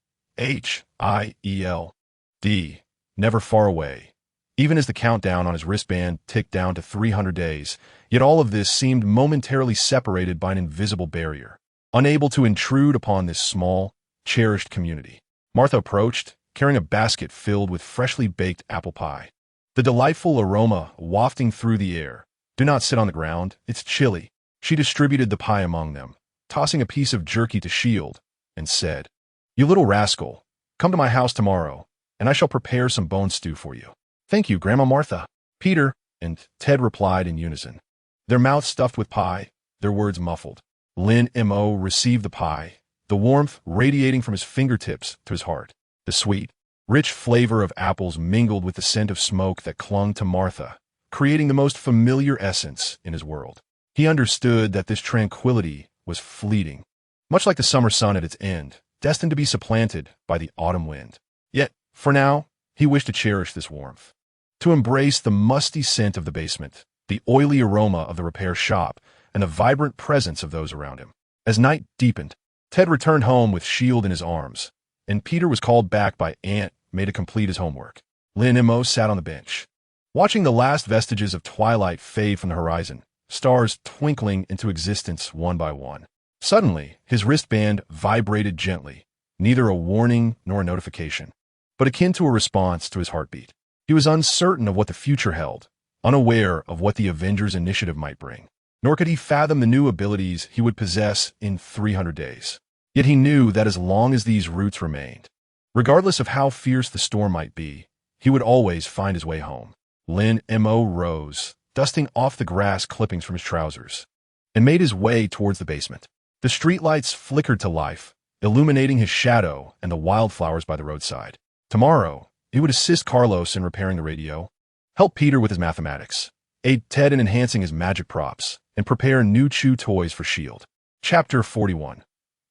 never far away. Even as the countdown on his wristband ticked down to 300 days, yet all of this seemed momentarily separated by an invisible barrier, unable to intrude upon this small, cherished community. Martha approached, carrying a basket filled with freshly baked apple pie. The delightful aroma wafting through the air. Do not sit on the ground, it's chilly. She distributed the pie among them, tossing a piece of jerky to Shield, and said, You little rascal, come to my house tomorrow, and I shall prepare some bone stew for you. Thank you, Grandma Martha. Peter and Ted replied in unison, their mouths stuffed with pie, their words muffled. Lin Mo received the pie, the warmth radiating from his fingertips to his heart. The sweet, rich flavor of apples mingled with the scent of smoke that clung to Martha, creating the most familiar essence in his world. He understood that this tranquility was fleeting, much like the summer sun at its end, destined to be supplanted by the autumn wind. Yet, for now, he wished to cherish this warmth, to embrace the musty scent of the basement, the oily aroma of the repair shop, and the vibrant presence of those around him. As night deepened, Ted returned home with Shield in his arms, and Peter was called back by Aunt May to complete his homework. Lin Mo sat on the bench, watching the last vestiges of twilight fade from the horizon, stars twinkling into existence one by one. Suddenly, his wristband vibrated gently, neither a warning nor a notification, but akin to a response to his heartbeat. He was uncertain of what the future held, unaware of what the Avengers initiative might bring, nor could he fathom the new abilities he would possess in 300 days. Yet he knew that as long as these roots remained, regardless of how fierce the storm might be, he would always find his way home. Lin Mo rose, dusting off the grass clippings from his trousers, and made his way towards the basement. The streetlights flickered to life, illuminating his shadow and the wildflowers by the roadside. Tomorrow, he would assist Carlos in repairing the radio, help Peter with his mathematics, aid Ted in enhancing his magic props, and prepare new chew toys for Shield. Chapter 41.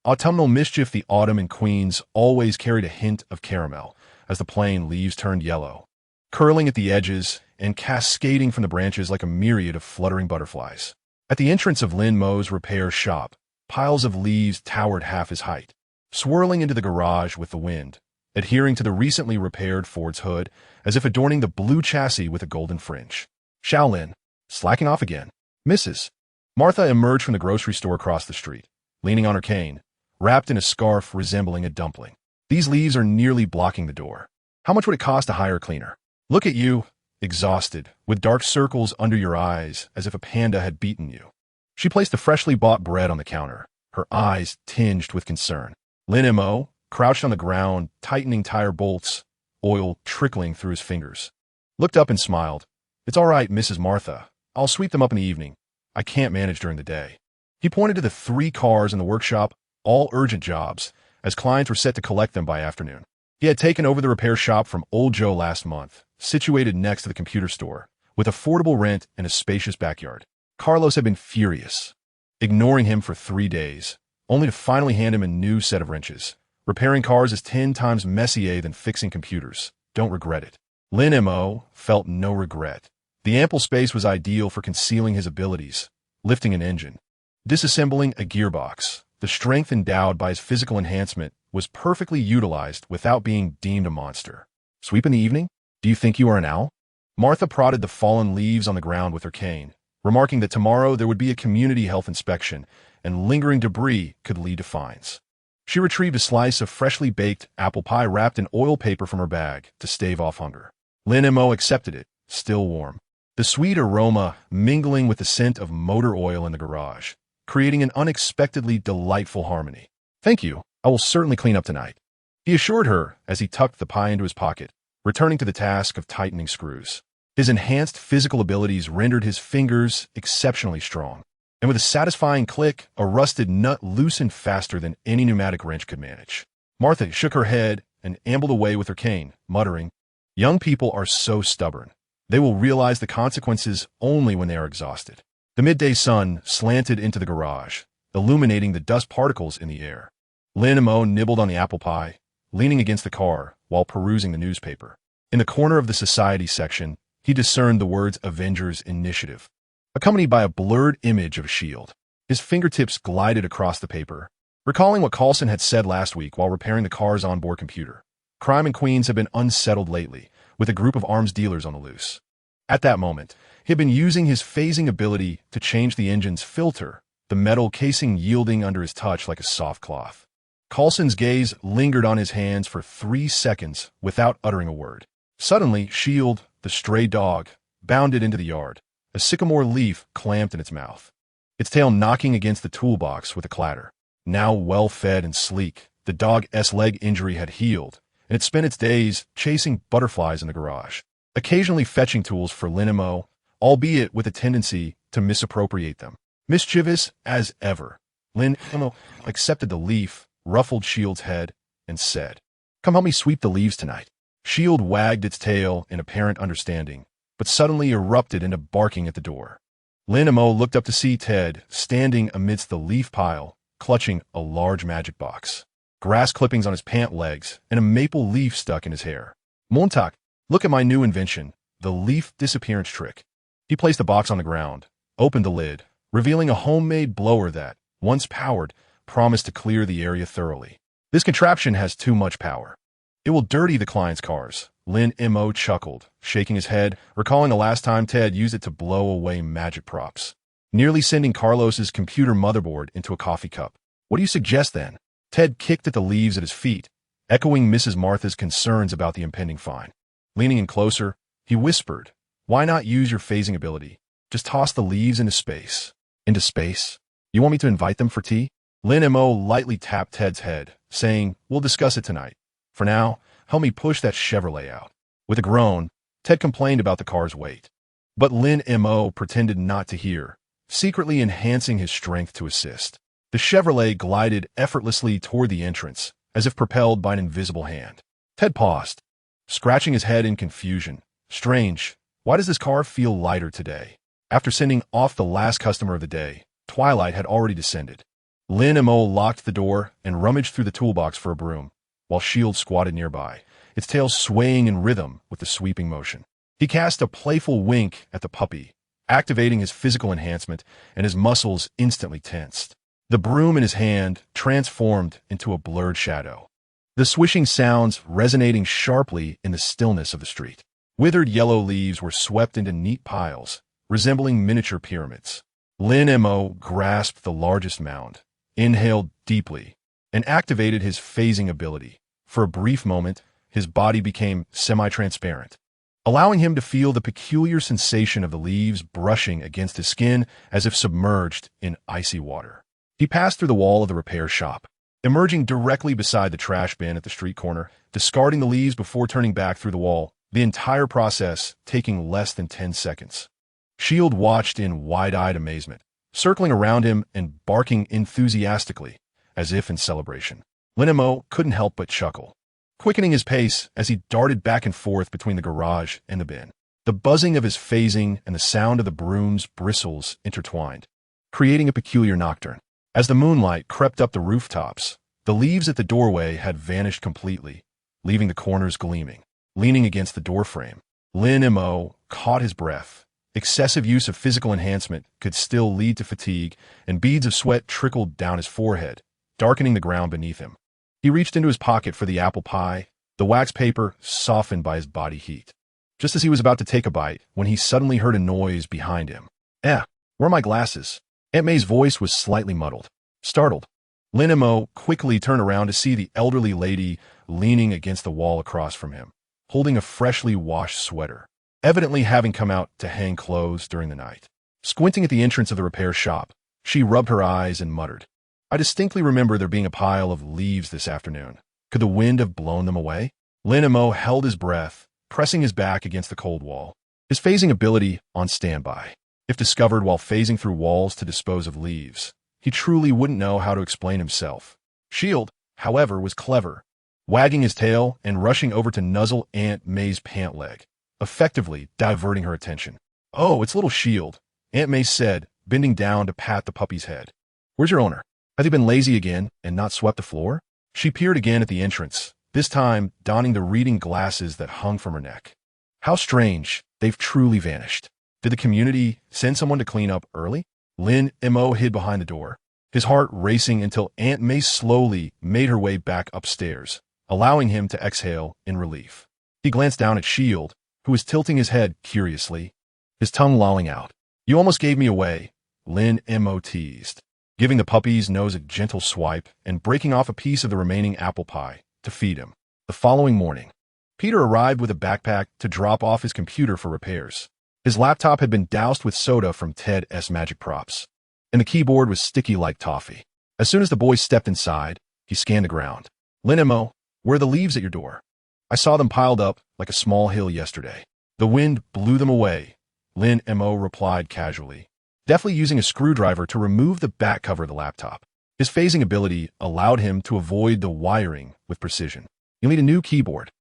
Autumnal mischief. The autumn in Queens always carried a hint of caramel as the plane leaves turned yellow, curling at the edges and cascading from the branches like a myriad of fluttering butterflies. At the entrance of Lin Mo's repair shop, piles of leaves towered half his height, swirling into the garage with the wind, adhering to the recently repaired Ford's hood as if adorning the blue chassis with a golden fringe. Shaolin, slacking off again. Mrs. Martha emerged from the grocery store across the street, leaning on her cane, wrapped in a scarf resembling a dumpling. These leaves are nearly blocking the door. How much would it cost to hire a cleaner? Look at you, exhausted, with dark circles under your eyes as if a panda had beaten you. She placed the freshly bought bread on the counter, her eyes tinged with concern. Lin Mo crouched on the ground, tightening tire bolts, oil trickling through his fingers. Looked up and smiled. It's all right, Mrs. Martha. I'll sweep them up in the evening. I can't manage during the day. He pointed to the 3 cars in the workshop, all urgent jobs, as clients were set to collect them by afternoon. He had taken over the repair shop from Old Joe last month, situated next to the computer store, with affordable rent and a spacious backyard. Carlos had been furious, ignoring him for 3 days, only to finally hand him a new set of wrenches. Repairing cars is 10 times messier than fixing computers. Don't regret it. Lin Mo felt no regret. The ample space was ideal for concealing his abilities, lifting an engine, disassembling a gearbox. The strength endowed by his physical enhancement was perfectly utilized without being deemed a monster. Sweep in the evening? Do you think you are an owl? Martha prodded the fallen leaves on the ground with her cane, remarking that tomorrow there would be a community health inspection and lingering debris could lead to fines. She retrieved a slice of freshly baked apple pie wrapped in oil paper from her bag to stave off hunger. Lin Mo accepted it, still warm. the sweet aroma mingling with the scent of motor oil in the garage, creating an unexpectedly delightful harmony. "Thank you, I will certainly clean up tonight," he assured her as he tucked the pie into his pocket, returning to the task of tightening screws. His enhanced physical abilities rendered his fingers exceptionally strong, and with a satisfying click, a rusted nut loosened faster than any pneumatic wrench could manage. Martha shook her head and ambled away with her cane, muttering, "Young people are so stubborn. They will realize the consequences only when they are exhausted." The midday sun slanted into the garage, illuminating the dust particles in the air. Lin Mo nibbled on the apple pie, leaning against the car while perusing the newspaper. In the corner of the society section, he discerned the words Avengers Initiative, accompanied by a blurred image of a shield. His fingertips glided across the paper, recalling what Coulson had said last week while repairing the car's onboard computer. Crime in Queens had been unsettled lately, with a group of arms dealers on the loose. At that moment, he had been using his phasing ability to change the engine's filter, the metal casing yielding under his touch like a soft cloth. Coulson's gaze lingered on his hands for 3 seconds without uttering a word. Suddenly, Shield, the stray dog, bounded into the yard, a sycamore leaf clamped in its mouth, its tail knocking against the toolbox with a clatter. Now well-fed and sleek, the dog's leg injury had healed, and it spent its days chasing butterflies in the garage, occasionally fetching tools for Lin Mo, albeit with a tendency to misappropriate them. Mischievous as ever, Lin Mo accepted the leaf, ruffled Shield's head, and said, "Come help me sweep the leaves tonight." Shield wagged its tail in apparent understanding, but suddenly erupted into barking at the door. Lin Mo looked up to see Ted standing amidst the leaf pile, clutching a large magic box, grass clippings on his pant legs, and a maple leaf stuck in his hair. "Montauk, look at my new invention, the leaf disappearance trick." He placed the box on the ground, opened the lid, revealing a homemade blower that, once powered, promised to clear the area thoroughly. "This contraption has too much power. It will dirty the client's cars." Lin Mo chuckled, shaking his head, recalling the last time Ted used it to blow away magic props, nearly sending Carlos's computer motherboard into a coffee cup. "What do you suggest, then?" Ted kicked at the leaves at his feet, echoing Mrs. Martha's concerns about the impending fine. Leaning in closer, he whispered, "Why not use your phasing ability? Just toss the leaves into space." "Into space? You want me to invite them for tea?" Lin Mo lightly tapped Ted's head, saying, "We'll discuss it tonight. For now, help me push that Chevrolet out." With a groan, Ted complained about the car's weight. But Lin Mo pretended not to hear, secretly enhancing his strength to assist. The Chevrolet glided effortlessly toward the entrance, as if propelled by an invisible hand. Ted paused, scratching his head in confusion. Strange, why does this car feel lighter today? After sending off the last customer of the day, twilight had already descended. Lin Mo locked the door and rummaged through the toolbox for a broom, while Shield squatted nearby, its tail swaying in rhythm with the sweeping motion. He cast a playful wink at the puppy, activating his physical enhancement, and his muscles instantly tensed. The broom in his hand transformed into a blurred shadow, the swishing sounds resonating sharply in the stillness of the street. Withered yellow leaves were swept into neat piles, resembling miniature pyramids. Lin Mo grasped the largest mound, inhaled deeply, and activated his phasing ability. For a brief moment, his body became semi-transparent, allowing him to feel the peculiar sensation of the leaves brushing against his skin as if submerged in icy water. He passed through the wall of the repair shop, emerging directly beside the trash bin at the street corner, discarding the leaves before turning back through the wall, the entire process taking less than 10 seconds. Shield watched in wide-eyed amazement, circling around him and barking enthusiastically, as if in celebration. Lin Mo couldn't help but chuckle, quickening his pace as he darted back and forth between the garage and the bin. The buzzing of his phasing and the sound of the broom's bristles intertwined, creating a peculiar nocturne. As the moonlight crept up the rooftops, the leaves at the doorway had vanished completely, leaving the corners gleaming. Leaning against the doorframe, Lin Mo caught his breath. Excessive use of physical enhancement could still lead to fatigue, and beads of sweat trickled down his forehead, darkening the ground beneath him. He reached into his pocket for the apple pie, the wax paper softened by his body heat. Just as he was about to take a bite, when he suddenly heard a noise behind him. Where are my glasses?" Aunt May's voice was slightly muddled. Startled, Lin Mo quickly turned around to see the elderly lady leaning against the wall across from him, holding a freshly washed sweater. evidently having come out to hang clothes during the night. Squinting at the entrance of the repair shop, she rubbed her eyes and muttered, "I distinctly remember there being a pile of leaves this afternoon. Could the wind have blown them away?" Lin Mo held his breath, pressing his back against the cold wall, his phasing ability on standby. If discovered while phasing through walls to dispose of leaves, he truly wouldn't know how to explain himself. Shield, however, was clever, wagging his tail and rushing over to nuzzle Aunt May's pant leg, effectively diverting her attention. "Oh, it's little Shield," Aunt May said, bending down to pat the puppy's head. "Where's your owner? Has he been lazy again and not swept the floor?" She peered again at the entrance, this time donning the reading glasses that hung from her neck. How strange, they've truly vanished. Did the community send someone to clean up early? Lin Mo hid behind the door, his heart racing until Aunt May slowly made her way back upstairs, allowing him to exhale in relief. He glanced down at Shield, who was tilting his head curiously, his tongue lolling out. "You almost gave me away," Lin Mo teased, giving the puppy's nose a gentle swipe and breaking off a piece of the remaining apple pie to feed him. The following morning, Peter arrived with a backpack to drop off his computer for repairs. His laptop had been doused with soda from Ted's magic props, and the keyboard was sticky like toffee. As soon as the boy stepped inside, he scanned the ground. "Lin Mo, where are the leaves at your door?" "I saw them piled up like a small hill yesterday. The wind blew them away," Lin Mo replied casually, deftly using a screwdriver to remove the back cover of the laptop. His phasing ability allowed him to avoid the wiring with precision. "You'll need a new keyboard.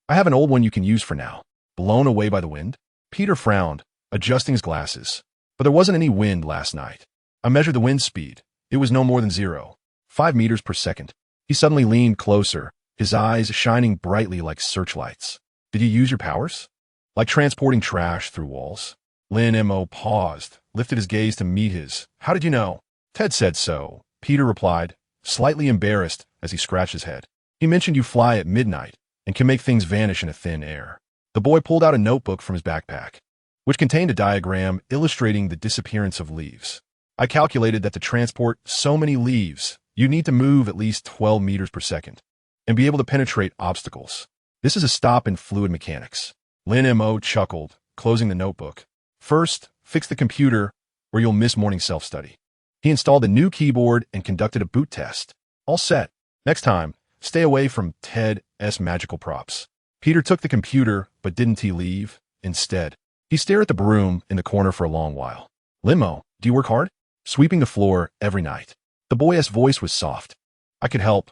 I have an old one you can use for now." Blown away by the wind? Peter frowned, adjusting his glasses. "But there wasn't any wind last night. I measured the wind speed. It was no more than 0.5 meters per second. He suddenly leaned closer, his eyes shining brightly like searchlights. "Did you use your powers? Like transporting trash through walls?" Lin Mo paused, lifted his gaze to meet his. "How did you know?" "Ted said so," Peter replied, slightly embarrassed as he scratched his head. "He mentioned you fly at midnight and can make things vanish in a thin air." The boy pulled out a notebook from his backpack, which contained a diagram illustrating the disappearance of leaves. "I calculated that to transport so many leaves, you need to move at least 12 meters per second and be able to penetrate obstacles. This is a stop in fluid mechanics." Lin Mo chuckled, closing the notebook. "First, fix the computer or you'll miss morning self-study." He installed a new keyboard and conducted a boot test. All set. Next time, stay away from Ted's magical props. Peter took the computer, but didn't he leave? Instead, he stared at the broom in the corner for a long while. "Lin Mo, do you work hard?" "Sweeping the floor every night." The boy's voice was soft. "I could help.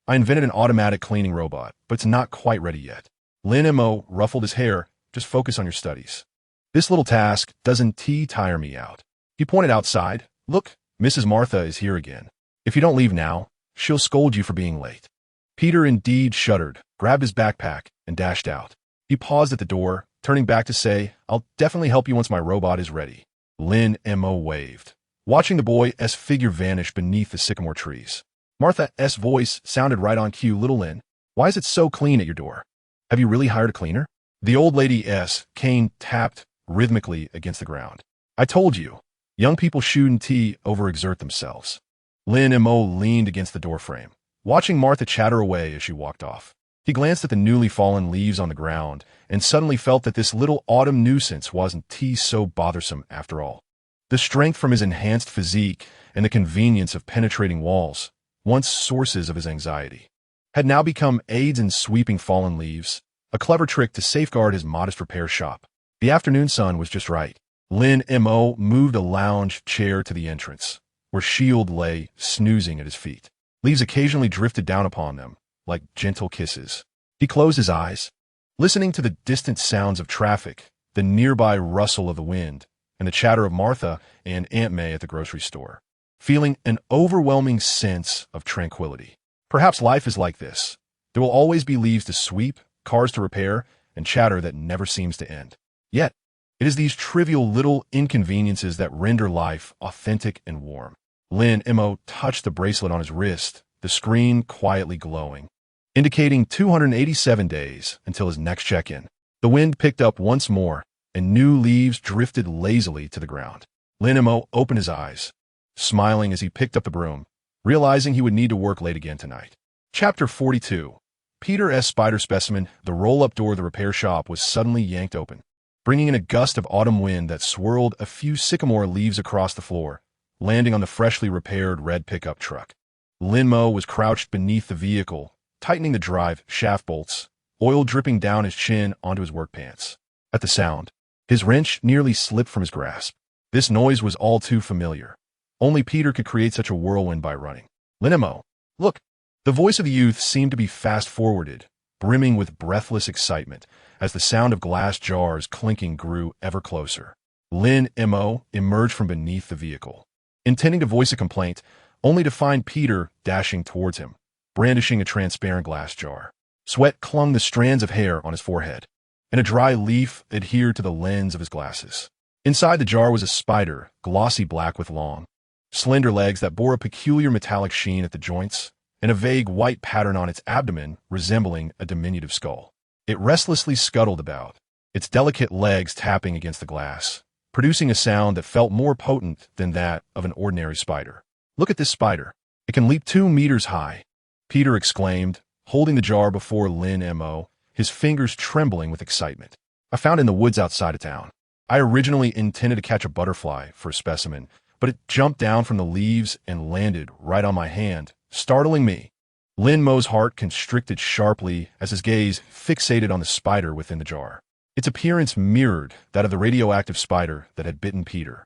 I invented an automatic cleaning robot, but it's not quite ready yet." Lin Mo ruffled his hair. "Just focus on your studies. This little task doesn't tire me out." He pointed outside. "Look, Mrs. Martha is here again. If you don't leave now, she'll scold you for being late." Peter indeed shuddered, grabbed his backpack, and dashed out. He paused at the door, turning back to say, "I'll definitely help you once my robot is ready." Lin Mo waved, watching the boy's figure vanish beneath the sycamore trees. Martha's voice sounded right on cue. "Little Lin, why is it so clean at your door? Have you really hired a cleaner?" The old lady's cane tapped rhythmically against the ground. "I told you, young people shouldn't overexert themselves." Lin Mo leaned against the doorframe, watching Martha chatter away as she walked off. He glanced at the newly fallen leaves on the ground and suddenly felt that this little autumn nuisance wasn't so bothersome after all. The strength from his enhanced physique and the convenience of penetrating walls, once sources of his anxiety, had now become aids in sweeping fallen leaves, a clever trick to safeguard his modest repair shop. The afternoon sun was just right. Lin Mo moved a lounge chair to the entrance, where Shield lay snoozing at his feet. Leaves occasionally drifted down upon them, like gentle kisses. He closed his eyes, listening to the distant sounds of traffic, the nearby rustle of the wind, and the chatter of Martha and Aunt May at the grocery store, feeling an overwhelming sense of tranquility. Perhaps life is like this. There will always be leaves to sweep, cars to repair, and chatter that never seems to end. Yet, it is these trivial little inconveniences that render life authentic and warm. Lin Mo touched the bracelet on his wrist, the screen quietly glowing, indicating 287 days until his next check-in. The wind picked up once more, and new leaves drifted lazily to the ground. Lin Mo opened his eyes, smiling as he picked up the broom, realizing he would need to work late again tonight. Chapter 42. Peter's spider specimen. The roll-up door of the repair shop was suddenly yanked open. bringing in a gust of autumn wind that swirled a few sycamore leaves across the floor, landing on the freshly repaired red pickup truck. Lin Mo was crouched beneath the vehicle, tightening the drive shaft bolts, oil dripping down his chin onto his work pants. At the sound, his wrench nearly slipped from his grasp. This noise was all too familiar. Only Peter could create such a whirlwind by running. Lin Mo, look! The voice of the youth seemed to be fast-forwarded, brimming with breathless excitement, as the sound of glass jars clinking grew ever closer. Lin Mo emerged from beneath the vehicle, intending to voice a complaint, only to find Peter dashing towards him, brandishing a transparent glass jar. Sweat clung the strands of hair on his forehead, and a dry leaf adhered to the lens of his glasses. Inside the jar was a spider, glossy black with long, slender legs that bore a peculiar metallic sheen at the joints, and a vague white pattern on its abdomen resembling a diminutive skull. It restlessly scuttled about, its delicate legs tapping against the glass, producing a sound that felt more potent than that of an ordinary spider. Look at this spider. It can leap 2 meters high, Peter exclaimed, holding the jar before Lin Mo, his fingers trembling with excitement. I found it in the woods outside of town. I originally intended to catch a butterfly for a specimen, but it jumped down from the leaves and landed right on my hand, startling me. Lin Mo's heart constricted sharply as his gaze fixated on the spider within the jar. Its appearance mirrored that of the radioactive spider that had bitten Peter,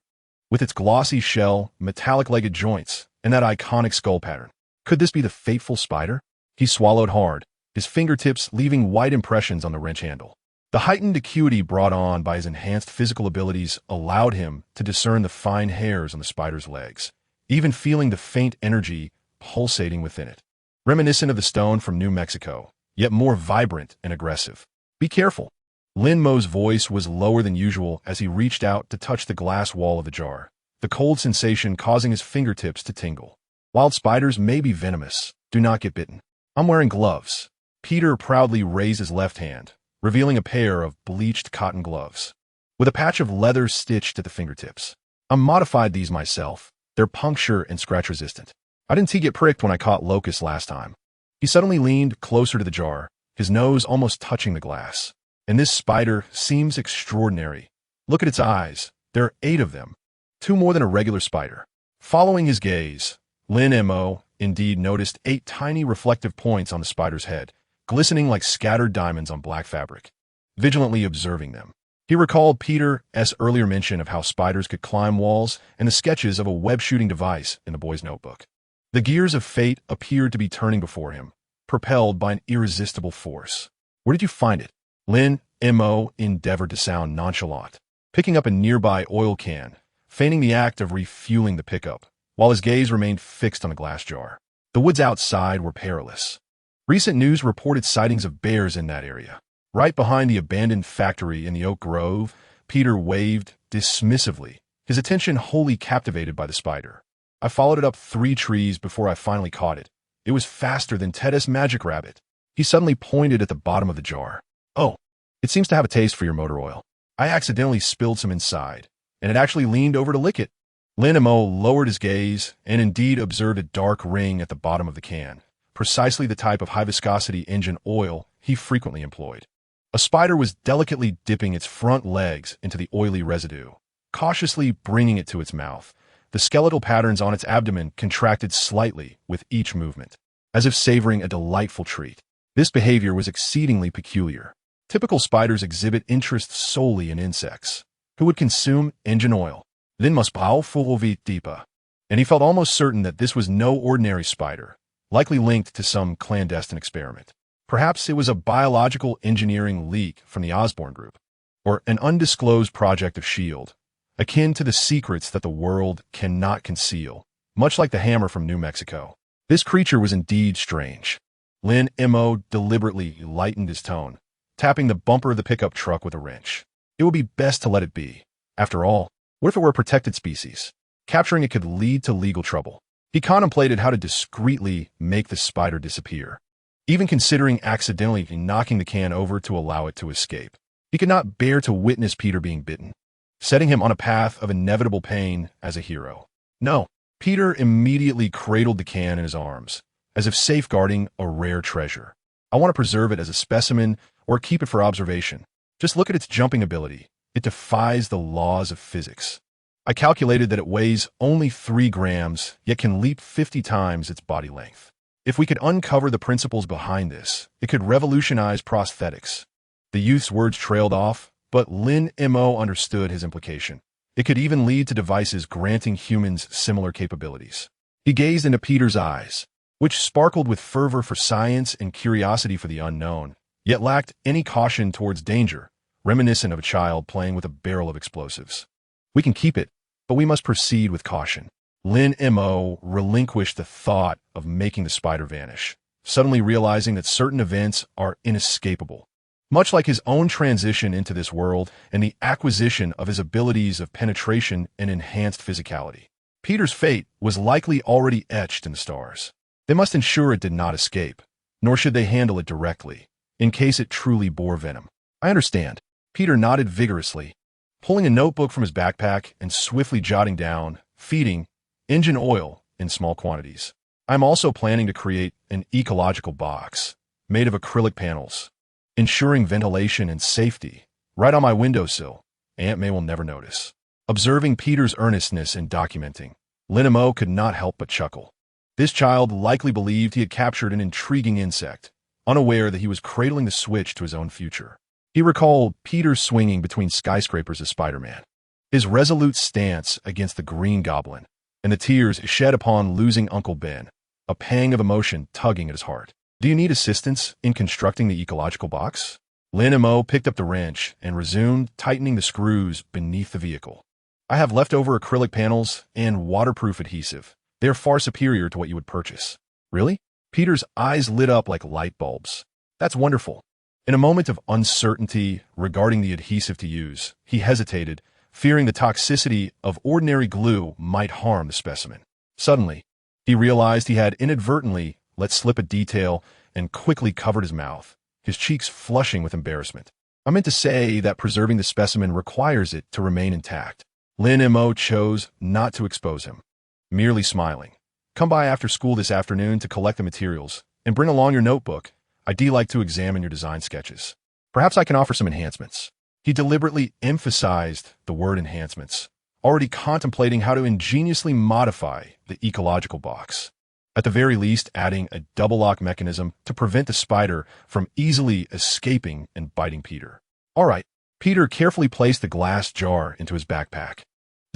with its glossy shell, metallic-legged joints, and that iconic skull pattern. Could this be the fateful spider? He swallowed hard, his fingertips leaving white impressions on the wrench handle. The heightened acuity brought on by his enhanced physical abilities allowed him to discern the fine hairs on the spider's legs, even feeling the faint energy pulsating within it. Reminiscent of the stone from New Mexico, yet more vibrant and aggressive. Be careful. Lin Mo's voice was lower than usual as he reached out to touch the glass wall of the jar, the cold sensation causing his fingertips to tingle. Wild spiders may be venomous. Do not get bitten. I'm wearing gloves. Peter proudly raised his left hand, revealing a pair of bleached cotton gloves, with a patch of leather stitched at the fingertips. I modified these myself. They're puncture and scratch resistant. I didn't get pricked when I caught locusts last time. He suddenly leaned closer to the jar, his nose almost touching the glass. And this spider seems extraordinary. Look at its eyes. There are 8 of them, 2 more than a regular spider. Following his gaze, Lin Mo indeed noticed 8 tiny reflective points on the spider's head, glistening like scattered diamonds on black fabric. Vigilantly observing them, he recalled Peter's earlier mention of how spiders could climb walls and the sketches of a web-shooting device in the boy's notebook. The gears of fate appeared to be turning before him, propelled by an irresistible force. Where did you find it? Lin Mo endeavored to sound nonchalant, picking up a nearby oil can, feigning the act of refueling the pickup, while his gaze remained fixed on the glass jar. The woods outside were perilous. Recent news reported sightings of bears in that area. Right behind the abandoned factory in the Oak Grove, Peter waved dismissively, his attention wholly captivated by the spider. I followed it up 3 trees before I finally caught it. It was faster than Ted's magic rabbit. He suddenly pointed at the bottom of the jar. Oh, it seems to have a taste for your motor oil. I accidentally spilled some inside, and it actually leaned over to lick it. Lin Mo lowered his gaze and indeed observed a dark ring at the bottom of the can, precisely the type of high-viscosity engine oil he frequently employed. A spider was delicately dipping its front legs into the oily residue, cautiously bringing it to its mouth. The skeletal patterns on its abdomen contracted slightly with each movement, as if savoring a delightful treat. This behavior was exceedingly peculiar. Typical spiders exhibit interest solely in insects, who would consume engine oil. Then must bow full deepa. And he felt almost certain that this was no ordinary spider, likely linked to some clandestine experiment. Perhaps it was a biological engineering leak from the Osborn Group, or an undisclosed project of S.H.I.E.L.D., akin to the secrets that the world cannot conceal, much like the hammer from New Mexico. This creature was indeed strange. Lin Mo deliberately lightened his tone, tapping the bumper of the pickup truck with a wrench. It would be best to let it be. After all, what if it were a protected species? Capturing it could lead to legal trouble. He contemplated how to discreetly make the spider disappear, even considering accidentally knocking the can over to allow it to escape. He could not bear to witness Peter being bitten, setting him on a path of inevitable pain as a hero. No, Peter immediately cradled the can in his arms, as if safeguarding a rare treasure. I want to preserve it as a specimen or keep it for observation. Just look at its jumping ability, It defies the laws of physics. I calculated that it weighs only 3 grams, yet can leap 50 times its body length. If we could uncover the principles behind this, it could revolutionize prosthetics. The youth's words trailed off, but Lin Mo understood his implication. It could even lead to devices granting humans similar capabilities. He gazed into Peter's eyes, which sparkled with fervor for science and curiosity for the unknown, yet lacked any caution towards danger, reminiscent of a child playing with a barrel of explosives. We can keep it, but we must proceed with caution. Lin Mo relinquished the thought of making the spider vanish, suddenly realizing that certain events are inescapable. Much like his own transition into this world and the acquisition of his abilities of penetration and enhanced physicality, Peter's fate was likely already etched in the stars. They must ensure it did not escape, nor should they handle it directly, in case it truly bore venom. I understand. Peter nodded vigorously, pulling a notebook from his backpack and swiftly jotting down, feeding, engine oil in small quantities. I'm also planning to create an ecological box made of acrylic panels, ensuring ventilation and safety, right on my windowsill. Aunt May will never notice. Observing Peter's earnestness in documenting, Lin Mo could not help but chuckle. This child likely believed he had captured an intriguing insect, unaware that he was cradling the switch to his own future. He recalled Peter swinging between skyscrapers as Spider-Man, his resolute stance against the Green Goblin, and the tears shed upon losing Uncle Ben, a pang of emotion tugging at his heart. Do you need assistance in constructing the ecological box? Lin Mo picked up the wrench and resumed tightening the screws beneath the vehicle. I have leftover acrylic panels and waterproof adhesive. They are far superior to what you would purchase. Really? Peter's eyes lit up like light bulbs. That's wonderful. In a moment of uncertainty regarding the adhesive to use, he hesitated, fearing the toxicity of ordinary glue might harm the specimen. Suddenly, he realized he had inadvertently let slip a detail and quickly covered his mouth, his cheeks flushing with embarrassment. I meant to say that preserving the specimen requires it to remain intact. Lin Mo chose not to expose him, merely smiling. Come by after school this afternoon to collect the materials, and bring along your notebook. I'd like to examine your design sketches. Perhaps I can offer some enhancements. He deliberately emphasized the word enhancements, already contemplating how to ingeniously modify the ecological box. At the very least, adding a double lock mechanism to prevent the spider from easily escaping and biting Peter. All right, Peter carefully placed the glass jar into his backpack,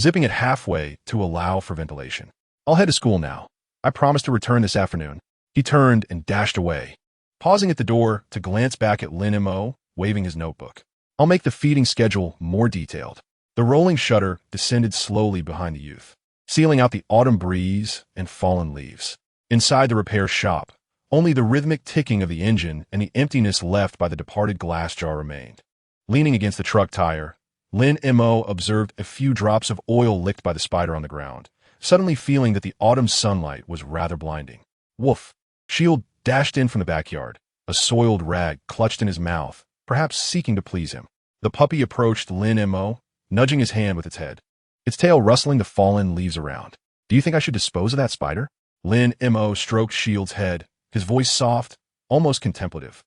zipping it halfway to allow for ventilation. I'll head to school now. I promise to return this afternoon. He turned and dashed away, pausing at the door to glance back at Lin Mo, waving his notebook. I'll make the feeding schedule more detailed. The rolling shutter descended slowly behind the youth, sealing out the autumn breeze and fallen leaves. Inside the repair shop, only the rhythmic ticking of the engine and the emptiness left by the departed glass jar remained. Leaning against the truck tire, Lin Mo observed a few drops of oil licked by the spider on the ground, suddenly feeling that the autumn sunlight was rather blinding. Woof! Shield dashed in from the backyard, a soiled rag clutched in his mouth, perhaps seeking to please him. The puppy approached Lin Mo, nudging his hand with its head, its tail rustling the fallen leaves around. Do you think I should dispose of that spider? Lin Mo stroked Shield's head, his voice soft, almost contemplative.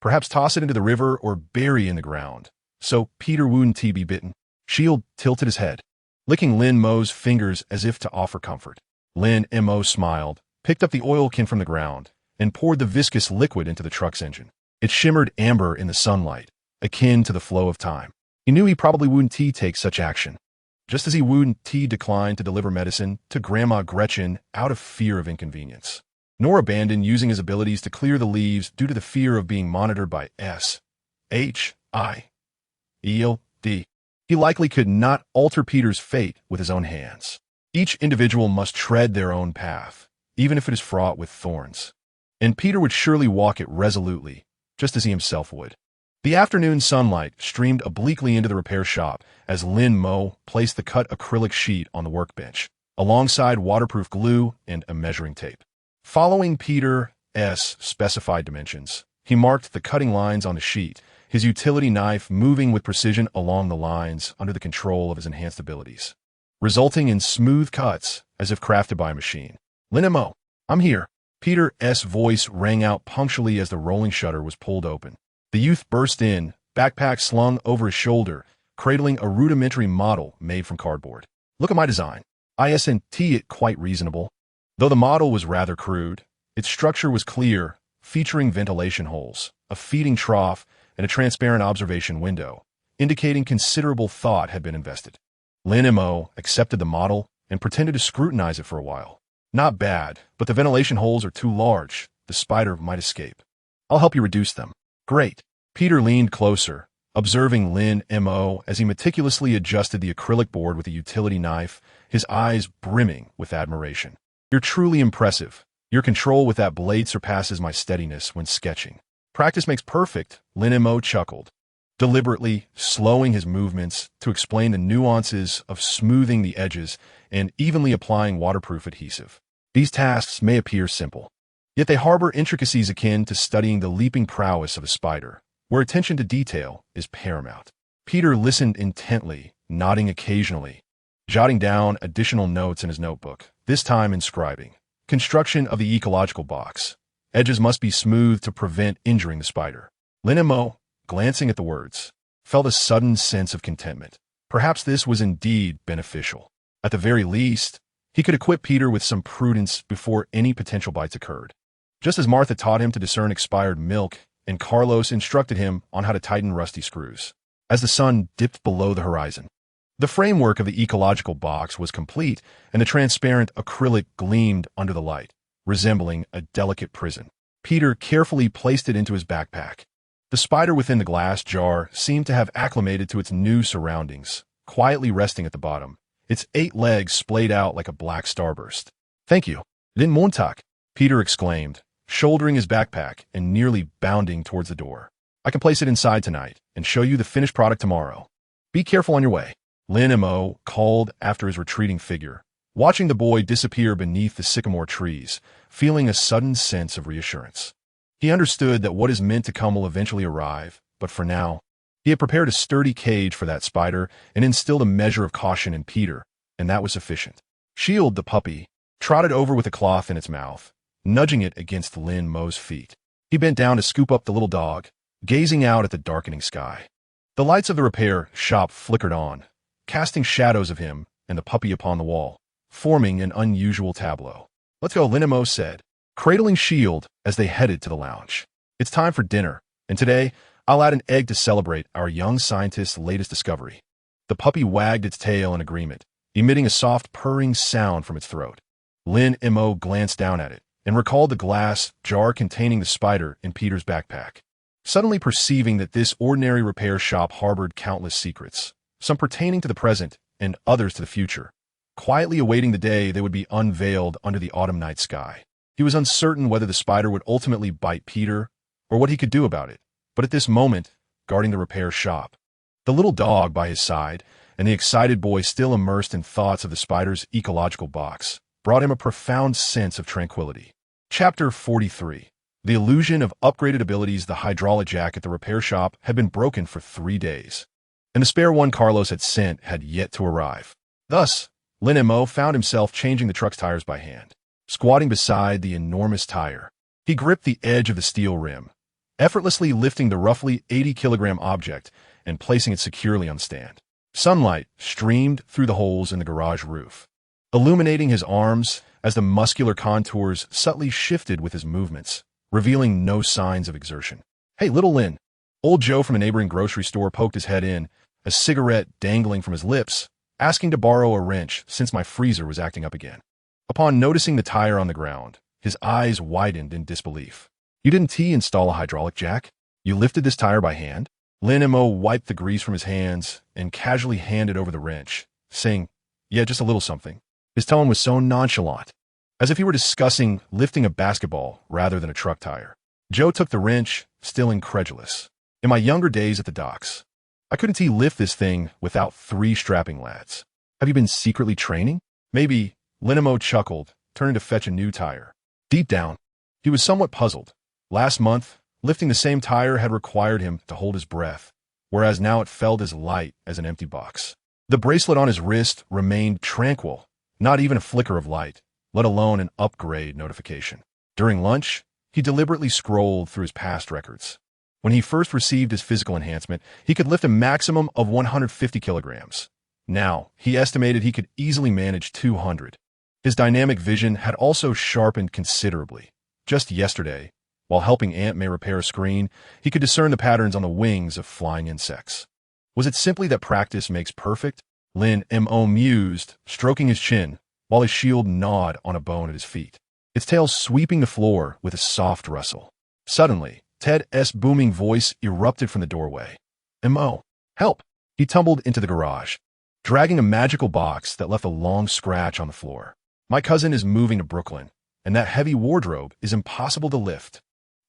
Perhaps toss it into the river or bury in the ground, so Peter wouldn't be bitten. Shield tilted his head, licking Lin Mo's fingers as if to offer comfort. Lin Mo smiled, picked up the oil can from the ground, and poured the viscous liquid into the truck's engine. It shimmered amber in the sunlight, akin to the flow of time. He knew he probably wouldn't take such action, just as he wouldn't decline to deliver medicine to Grandma Gretchen out of fear of inconvenience, nor abandon using his abilities to clear the leaves due to the fear of being monitored by S.H.I.E.L.D. He likely could not alter Peter's fate with his own hands. Each individual must tread their own path, even if it is fraught with thorns. And Peter would surely walk it resolutely, just as he himself would. The afternoon sunlight streamed obliquely into the repair shop as Lin Mo placed the cut acrylic sheet on the workbench, alongside waterproof glue and a measuring tape. Following Peter's specified dimensions, he marked the cutting lines on the sheet, his utility knife moving with precision along the lines under the control of his enhanced abilities, resulting in smooth cuts as if crafted by a machine. Lin Mo, I'm here. Peter's voice rang out punctually as the rolling shutter was pulled open. The youth burst in, backpack slung over his shoulder, cradling a rudimentary model made from cardboard. Look at my design. Isn't it quite reasonable? Though the model was rather crude, its structure was clear, featuring ventilation holes, a feeding trough, and a transparent observation window, indicating considerable thought had been invested. Lin Mo accepted the model and pretended to scrutinize it for a while. Not bad, but the ventilation holes are too large. The spider might escape. I'll help you reduce them. Great. Peter leaned closer, observing Lin Mo as he meticulously adjusted the acrylic board with a utility knife, his eyes brimming with admiration. You're truly impressive. Your control with that blade surpasses my steadiness when sketching. Practice makes perfect, Lin Mo chuckled, deliberately slowing his movements to explain the nuances of smoothing the edges and evenly applying waterproof adhesive. These tasks may appear simple, yet they harbor intricacies akin to studying the leaping prowess of a spider, where attention to detail is paramount. Peter listened intently, nodding occasionally, jotting down additional notes in his notebook, this time inscribing, "Construction of the ecological box. Edges must be smooth to prevent injuring the spider." Lin Mo, glancing at the words, felt a sudden sense of contentment. Perhaps this was indeed beneficial. At the very least, he could equip Peter with some prudence before any potential bites occurred. Just as Martha taught him to discern expired milk, and Carlos instructed him on how to tighten rusty screws. As the sun dipped below the horizon, the framework of the ecological box was complete, and the transparent acrylic gleamed under the light, resembling a delicate prison. Peter carefully placed it into his backpack. The spider within the glass jar seemed to have acclimated to its new surroundings, quietly resting at the bottom, its 8 legs splayed out like a black starburst. "Thank you, Lin Mo," Peter exclaimed, shouldering his backpack and nearly bounding towards the door. "I can place it inside tonight and show you the finished product tomorrow. Be careful on your way," Lin Mo called after his retreating figure, watching the boy disappear beneath the sycamore trees, feeling a sudden sense of reassurance. He understood that what is meant to come will eventually arrive, but for now, he had prepared a sturdy cage for that spider and instilled a measure of caution in Peter, and that was sufficient. Shield, the puppy, trotted over with a cloth in its mouth, nudging it against Lin Mo's feet. He bent down to scoop up the little dog, gazing out at the darkening sky. The lights of the repair shop flickered on, casting shadows of him and the puppy upon the wall, forming an unusual tableau. "Let's go," Lin Mo said, cradling Shield as they headed to the lounge. "It's time for dinner, and today I'll add an egg to celebrate our young scientist's latest discovery." The puppy wagged its tail in agreement, emitting a soft purring sound from its throat. Lin Mo glanced down at it and recalled the glass jar containing the spider in Peter's backpack, suddenly perceiving that this ordinary repair shop harbored countless secrets, some pertaining to the present and others to the future, quietly awaiting the day they would be unveiled under the autumn night sky. He was uncertain whether the spider would ultimately bite Peter or what he could do about it, but at this moment, guarding the repair shop, the little dog by his side, and the excited boy still immersed in thoughts of the spider's ecological box, brought him a profound sense of tranquility. Chapter 43. The illusion of upgraded abilities. The hydraulic jack at the repair shop had been broken for 3 days, and the spare one Carlos had sent had yet to arrive. Thus, Lin Mo found himself changing the truck's tires by hand. Squatting beside the enormous tire, he gripped the edge of the steel rim, effortlessly lifting the roughly 80-kilogram object and placing it securely on the stand. Sunlight streamed through the holes in the garage roof, illuminating his arms as the muscular contours subtly shifted with his movements, revealing no signs of exertion. "Hey, little Lin." Old Joe from a neighboring grocery store poked his head in, a cigarette dangling from his lips, asking to borrow a wrench since my freezer was acting up again. Upon noticing the tire on the ground, his eyes widened in disbelief. "You didn't install a hydraulic jack? You lifted this tire by hand?" Lin Mo wiped the grease from his hands and casually handed over the wrench, saying, "Yeah, just a little something." His tone was so nonchalant, as if he were discussing lifting a basketball rather than a truck tire. Joe took the wrench, still incredulous. "In my younger days at the docks, I couldn't lift this thing without 3 strapping lads. Have you been secretly training?" "Maybe," Lin Mo chuckled, turning to fetch a new tire. Deep down, he was somewhat puzzled. Last month, lifting the same tire had required him to hold his breath, whereas now it felt as light as an empty box. The bracelet on his wrist remained tranquil, not even a flicker of light, let alone an upgrade notification. During lunch, he deliberately scrolled through his past records. When he first received his physical enhancement, he could lift a maximum of 150 kilograms. Now, he estimated he could easily manage 200. His dynamic vision had also sharpened considerably. Just yesterday, while helping Aunt May repair a screen, he could discern the patterns on the wings of flying insects. Was it simply that practice makes perfect? Lin Mo mused, stroking his chin, while his shield gnawed on a bone at his feet, its tail sweeping the floor with a soft rustle. Suddenly, Ted's booming voice erupted from the doorway. Mo, help! He tumbled into the garage, dragging a magical box that left a long scratch on the floor. My cousin is moving to Brooklyn, and that heavy wardrobe is impossible to lift.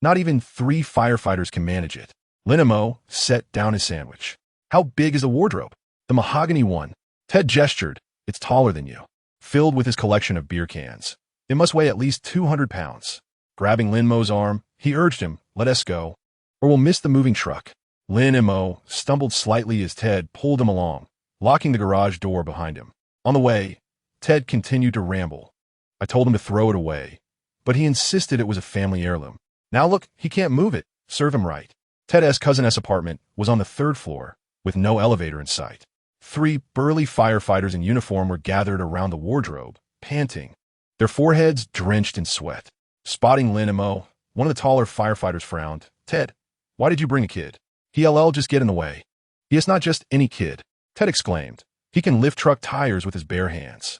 Not even 3 firefighters can manage it. Lin Mo set down his sandwich. How big is the wardrobe? The mahogany one. Ted gestured. It's taller than you. Filled with his collection of beer cans. It must weigh at least 200 pounds. Grabbing Lin Mo's arm, he urged him, let us go, or we'll miss the moving truck. Lin Mo stumbled slightly as Ted pulled him along, locking the garage door behind him. On the way, Ted continued to ramble. I told him to throw it away, but he insisted it was a family heirloom. Now look, he can't move it. Serve him right. Ted's cousin's apartment was on the 3rd floor, with no elevator in sight. 3 burly firefighters in uniform were gathered around the wardrobe, panting, their foreheads drenched in sweat. Spotting Lin Mo, one of the taller firefighters frowned. Ted, why did you bring a kid? He'll just get in the way. He is not just any kid, Ted exclaimed. He can lift truck tires with his bare hands.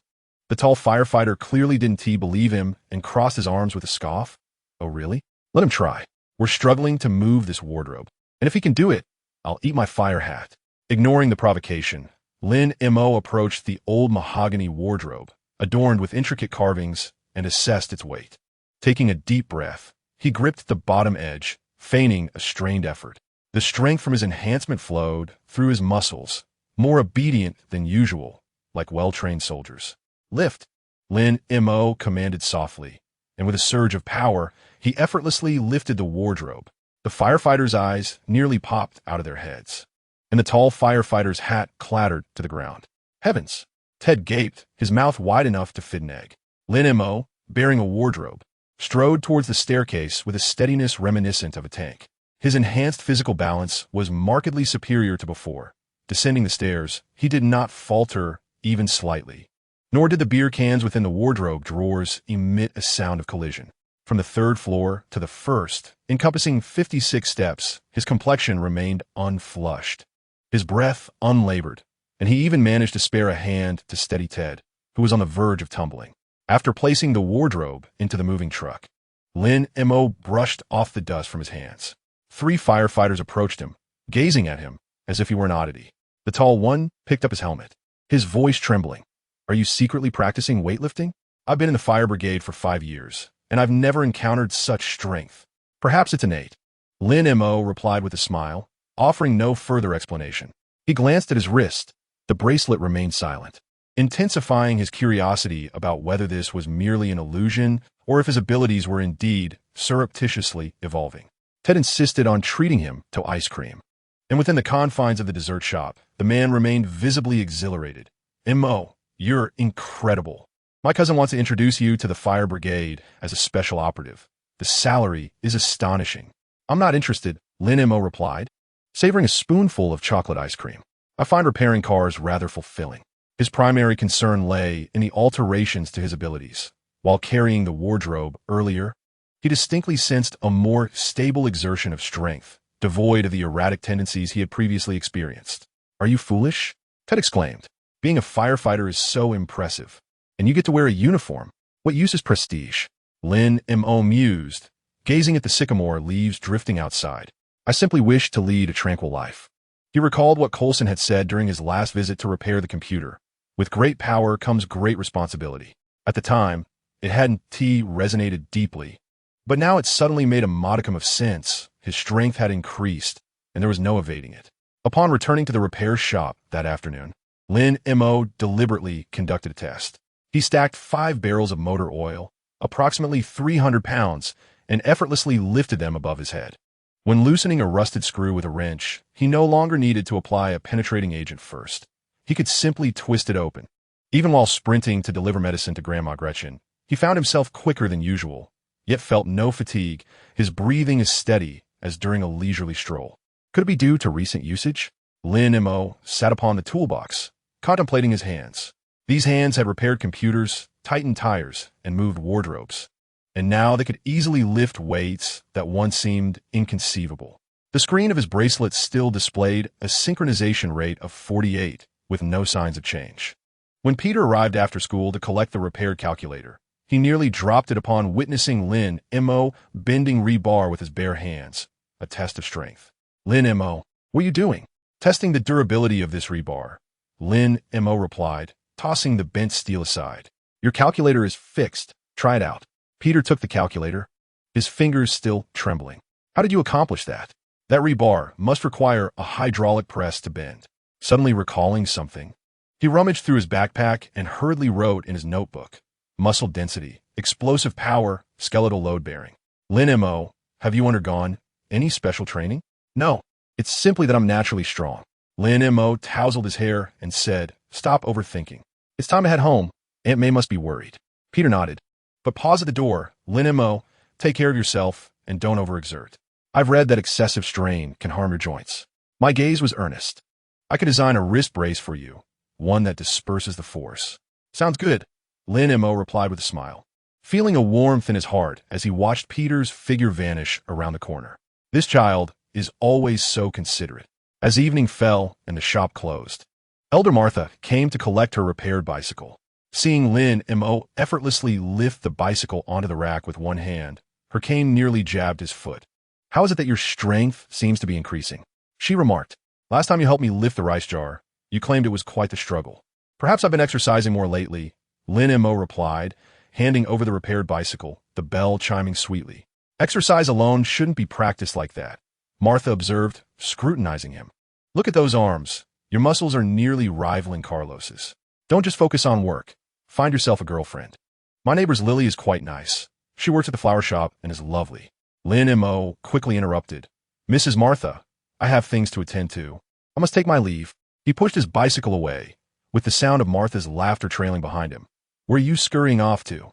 The tall firefighter clearly didn't believe him and crossed his arms with a scoff. Oh, really? Let him try. We're struggling to move this wardrobe. And if he can do it, I'll eat my fire hat. Ignoring the provocation, Lin Mo approached the old mahogany wardrobe, adorned with intricate carvings, and assessed its weight. Taking a deep breath, he gripped the bottom edge, feigning a strained effort. The strength from his enhancement flowed through his muscles, more obedient than usual, like well-trained soldiers. Lift, Lin Mo commanded softly, and with a surge of power, he effortlessly lifted the wardrobe. The firefighters' eyes nearly popped out of their heads, and the tall firefighter's hat clattered to the ground. Heavens! Ted gaped, his mouth wide enough to fit an egg. Lin Mo, bearing a wardrobe, strode towards the staircase with a steadiness reminiscent of a tank. His enhanced physical balance was markedly superior to before. Descending the stairs, he did not falter even slightly, nor did the beer cans within the wardrobe drawers emit a sound of collision. From the 3rd floor to the 1st, encompassing 56 steps, his complexion remained unflushed, his breath unlabored, and he even managed to spare a hand to steady Ted, who was on the verge of tumbling. After placing the wardrobe into the moving truck, Lin Mo brushed off the dust from his hands. 3 firefighters approached him, gazing at him as if he were an oddity. The tall one picked up his helmet, his voice trembling. Are you secretly practicing weightlifting? I've been in the fire brigade for 5 years, and I've never encountered such strength. Perhaps it's innate. Lin Mo replied with a smile, offering no further explanation. He glanced at his wrist. The bracelet remained silent, intensifying his curiosity about whether this was merely an illusion or if his abilities were indeed surreptitiously evolving. Ted insisted on treating him to ice cream, and within the confines of the dessert shop, the man remained visibly exhilarated. Mo, you're incredible. My cousin wants to introduce you to the fire brigade as a special operative. The salary is astonishing. I'm not interested, Lin Mo replied, savoring a spoonful of chocolate ice cream. I find repairing cars rather fulfilling. His primary concern lay in the alterations to his abilities. While carrying the wardrobe earlier, he distinctly sensed a more stable exertion of strength, devoid of the erratic tendencies he had previously experienced. Are you foolish? Ted exclaimed. Being a firefighter is so impressive. And you get to wear a uniform. What use is prestige? Lin Mo mused, gazing at the sycamore leaves drifting outside. I simply wish to lead a tranquil life. He recalled what Coulson had said during his last visit to repair the computer. With great power comes great responsibility. At the time, it hadn't resonated deeply, but now it suddenly made a modicum of sense. His strength had increased, and there was no evading it. Upon returning to the repair shop that afternoon, Lin Mo deliberately conducted a test. He stacked 5 barrels of motor oil, approximately 300 pounds, and effortlessly lifted them above his head. When loosening a rusted screw with a wrench, he no longer needed to apply a penetrating agent first. He could simply twist it open. Even while sprinting to deliver medicine to Grandma Gretchen, he found himself quicker than usual, yet felt no fatigue. His breathing is steady, as during a leisurely stroll. Could it be due to recent usage? Lin Mo sat upon the toolbox, contemplating his hands. These hands had repaired computers, tightened tires, and moved wardrobes. And now they could easily lift weights that once seemed inconceivable. The screen of his bracelet still displayed a synchronization rate of 48, with no signs of change. When Peter arrived after school to collect the repaired calculator, he nearly dropped it upon witnessing Lin Mo bending rebar with his bare hands, a test of strength. Lin Mo, what are you doing? Testing the durability of this rebar. Lin Mo replied, tossing the bent steel aside. Your calculator is fixed. Try it out. Peter took the calculator, his fingers still trembling. How did you accomplish that? That rebar must require a hydraulic press to bend. Suddenly recalling something, he rummaged through his backpack and hurriedly wrote in his notebook. Muscle density, explosive power, skeletal load bearing. Lin Mo, have you undergone any special training? No, it's simply that I'm naturally strong. Lin Mo tousled his hair and said, stop overthinking. It's time to head home. Aunt May must be worried. Peter nodded. But pause at the door. Lin Mo, take care of yourself and don't overexert. I've read that excessive strain can harm your joints. My gaze was earnest. I could design a wrist brace for you, one that disperses the force. Sounds good, Lin Mo replied with a smile, feeling a warmth in his heart as he watched Peter's figure vanish around the corner. This child is always so considerate. As evening fell and the shop closed, Elder Martha came to collect her repaired bicycle. Seeing Lin Mo effortlessly lift the bicycle onto the rack with one hand, her cane nearly jabbed his foot. How is it that your strength seems to be increasing? She remarked. Last time you helped me lift the rice jar, you claimed it was quite the struggle. Perhaps I've been exercising more lately, Lin Mo replied, handing over the repaired bicycle, the bell chiming sweetly. Exercise alone shouldn't be practiced like that, Martha observed, scrutinizing him. Look at those arms. Your muscles are nearly rivaling Carlos's. Don't just focus on work. Find yourself a girlfriend. My neighbor's Lily is quite nice. She works at the flower shop and is lovely. Lin Mo quickly interrupted. Mrs. Martha, I have things to attend to. I must take my leave. He pushed his bicycle away, with the sound of Martha's laughter trailing behind him. Where are you scurrying off to?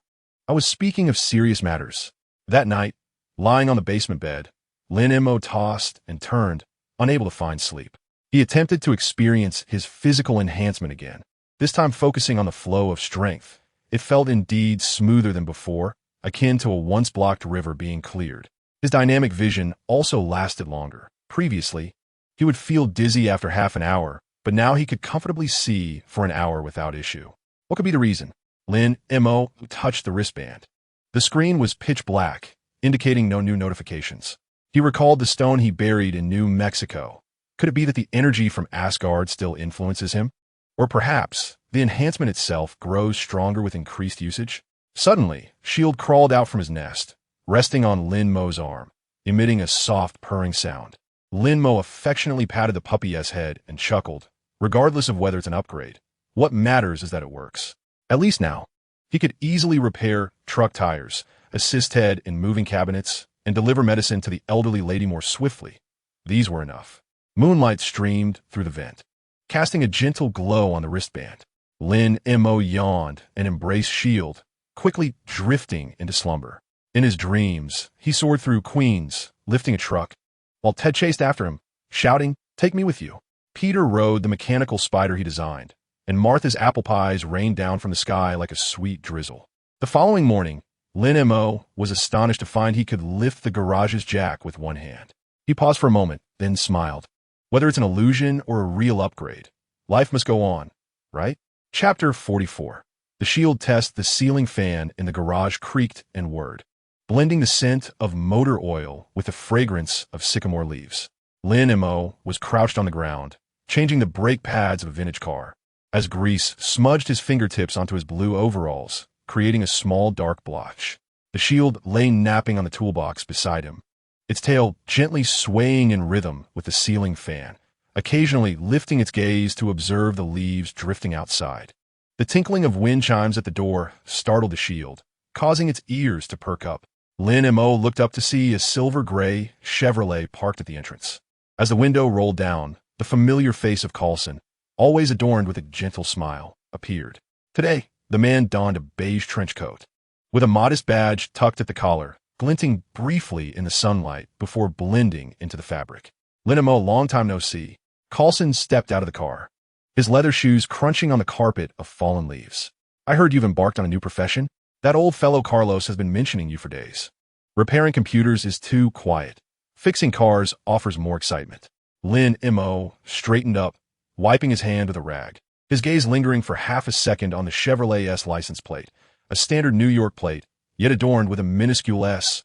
I was speaking of serious matters. That night, lying on the basement bed, Lin Mo tossed and turned, unable to find sleep. He attempted to experience his physical enhancement again, this time focusing on the flow of strength. It felt indeed smoother than before, akin to a once-blocked river being cleared. His dynamic vision also lasted longer. Previously, he would feel dizzy after half an hour, but now he could comfortably see for an hour without issue. What could be the reason? Lin Mo touched the wristband. The screen was pitch black, indicating no new notifications. He recalled the stone he buried in New Mexico. Could it be that the energy from Asgard still influences him? Or perhaps the enhancement itself grows stronger with increased usage? Suddenly, Shield crawled out from his nest, resting on Lin Mo's arm, emitting a soft purring sound. Lin Mo affectionately patted the puppy's head and chuckled. Regardless of whether it's an upgrade, what matters is that it works. At least now, he could easily repair truck tires, assist Ted in moving cabinets, and deliver medicine to the elderly lady more swiftly. These were enough. Moonlight streamed through the vent, casting a gentle glow on the wristband. Lin Mo yawned and embraced Shield, quickly drifting into slumber. In his dreams, he soared through Queens, lifting a truck, while Ted chased after him, shouting, "Take me with you." Peter rode the mechanical spider he designed, and Martha's apple pies rained down from the sky like a sweet drizzle. The following morning, Lin Mo was astonished to find he could lift the garage's jack with one hand. He paused for a moment, then smiled. Whether it's an illusion or a real upgrade, life must go on, right? Chapter 44. The Shield test. The ceiling fan in the garage creaked and whirred, blending the scent of motor oil with the fragrance of sycamore leaves. Lin Mo was crouched on the ground, changing the brake pads of a vintage car, as grease smudged his fingertips onto his blue overalls, creating a small dark blotch. The Shield lay napping on the toolbox beside him, its tail gently swaying in rhythm with the ceiling fan, occasionally lifting its gaze to observe the leaves drifting outside. The tinkling of wind chimes at the door startled the Shield, causing its ears to perk up. Lin Mo looked up to see a silver-gray Chevrolet parked at the entrance. As the window rolled down, the familiar face of Coulson, always adorned with a gentle smile, appeared. Today, the man donned a beige trench coat, with a modest badge tucked at the collar, glinting briefly in the sunlight before blending into the fabric. Lin Mo, long time no see. Coulson stepped out of the car, his leather shoes crunching on the carpet of fallen leaves. I heard you've embarked on a new profession? That old fellow Carlos has been mentioning you for days. Repairing computers is too quiet. Fixing cars offers more excitement. Lin Mo straightened up, wiping his hand with a rag, his gaze lingering for half a second on the Chevrolet S license plate, a standard New York plate, yet adorned with a minuscule S-H-I-E-L-D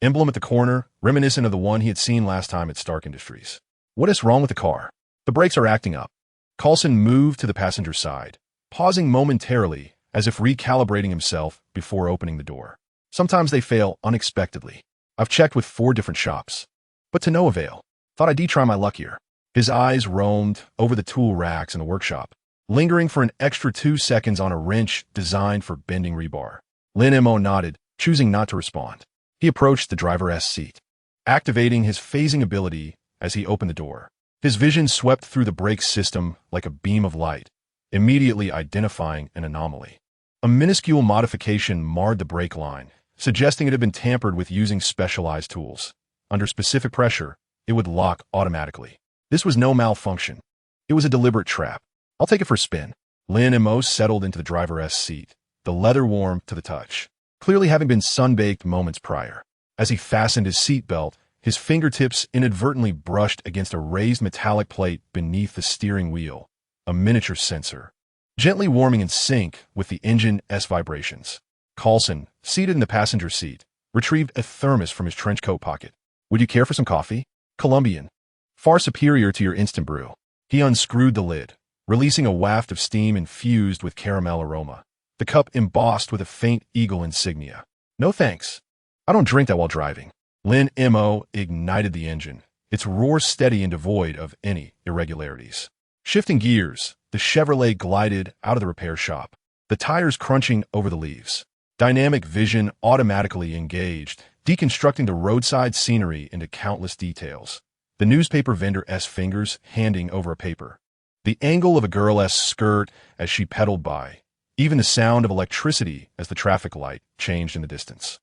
emblem at the corner, reminiscent of the one he had seen last time at Stark Industries. What is wrong with the car? The brakes are acting up. Coulson moved to the passenger side, pausing momentarily as if recalibrating himself before opening the door. Sometimes they fail unexpectedly. I've checked with 4 different shops, but to no avail. Thought I'd try my luck here. His eyes roamed over the tool racks in the workshop, lingering for an extra 2 seconds on a wrench designed for bending rebar. Lin Mo nodded, choosing not to respond. He approached the driver's seat, activating his phasing ability as he opened the door. His vision swept through the brake system like a beam of light, immediately identifying an anomaly. A minuscule modification marred the brake line, suggesting it had been tampered with using specialized tools. Under specific pressure, it would lock automatically. This was no malfunction. It was a deliberate trap. I'll take it for a spin. Lin Mo settled into the driver's seat, the leather warm to the touch, clearly having been sunbaked moments prior. As he fastened his seatbelt, his fingertips inadvertently brushed against a raised metallic plate beneath the steering wheel, a miniature sensor, gently warming in sync with the engine's vibrations. Coulson, seated in the passenger seat, retrieved a thermos from his trench coat pocket. Would you care for some coffee? Colombian. Far superior to your instant brew. He unscrewed the lid, releasing a waft of steam infused with caramel aroma, the cup embossed with a faint eagle insignia. No thanks. I don't drink that while driving. Lin Mo ignited the engine, its roar steady and devoid of any irregularities. Shifting gears, the Chevrolet glided out of the repair shop, the tires crunching over the leaves. Dynamic vision automatically engaged, deconstructing the roadside scenery into countless details. The newspaper vendor's fingers handing over a paper. The angle of a girl's skirt as she pedaled by. Even the sound of electricity as the traffic light changed in the distance.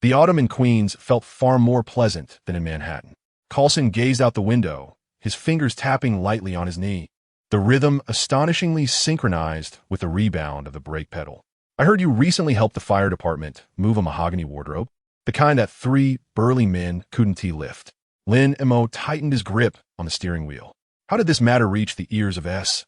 The autumn in Queens felt far more pleasant than in Manhattan. Coulson gazed out the window, his fingers tapping lightly on his knee, the rhythm astonishingly synchronized with the rebound of the brake pedal. I heard you recently helped the fire department move a mahogany wardrobe, the kind that 3 burly men couldn't lift. Lin Mo tightened his grip on the steering wheel. How did this matter reach the ears of S-H-I-E-L-D?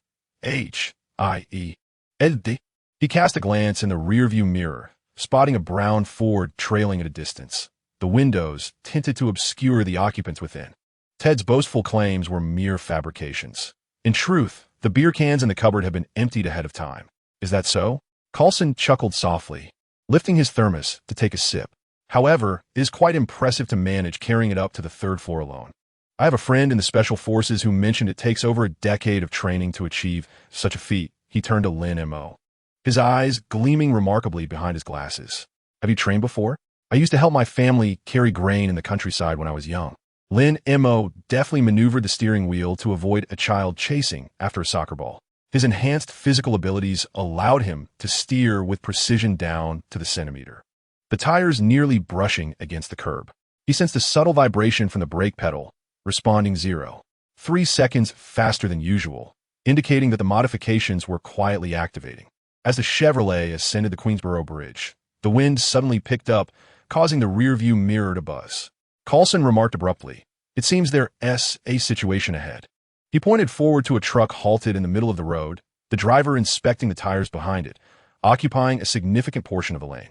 He cast a glance in the rearview mirror, spotting a brown Ford trailing at a distance, the windows tinted to obscure the occupants within. Ted's boastful claims were mere fabrications. In truth, the beer cans in the cupboard had been emptied ahead of time. Is that so? Coulson chuckled softly, lifting his thermos to take a sip. However, it is quite impressive to manage carrying it up to the 3rd floor alone. I have a friend in the Special Forces who mentioned it takes over a decade of training to achieve such a feat. He turned to Lin Mo, his eyes gleaming remarkably behind his glasses. Have you trained before? I used to help my family carry grain in the countryside when I was young. Lin Mo deftly maneuvered the steering wheel to avoid a child chasing after a soccer ball. His enhanced physical abilities allowed him to steer with precision down to the centimeter, the tires nearly brushing against the curb. He sensed a subtle vibration from the brake pedal, responding 0.3 seconds faster than usual, indicating that the modifications were quietly activating. As the Chevrolet ascended the Queensboro Bridge, the wind suddenly picked up, causing the rearview mirror to buzz. Coulson remarked abruptly, "It seems there's a situation ahead." He pointed forward to a truck halted in the middle of the road, the driver inspecting the tires behind it, occupying a significant portion of the lane.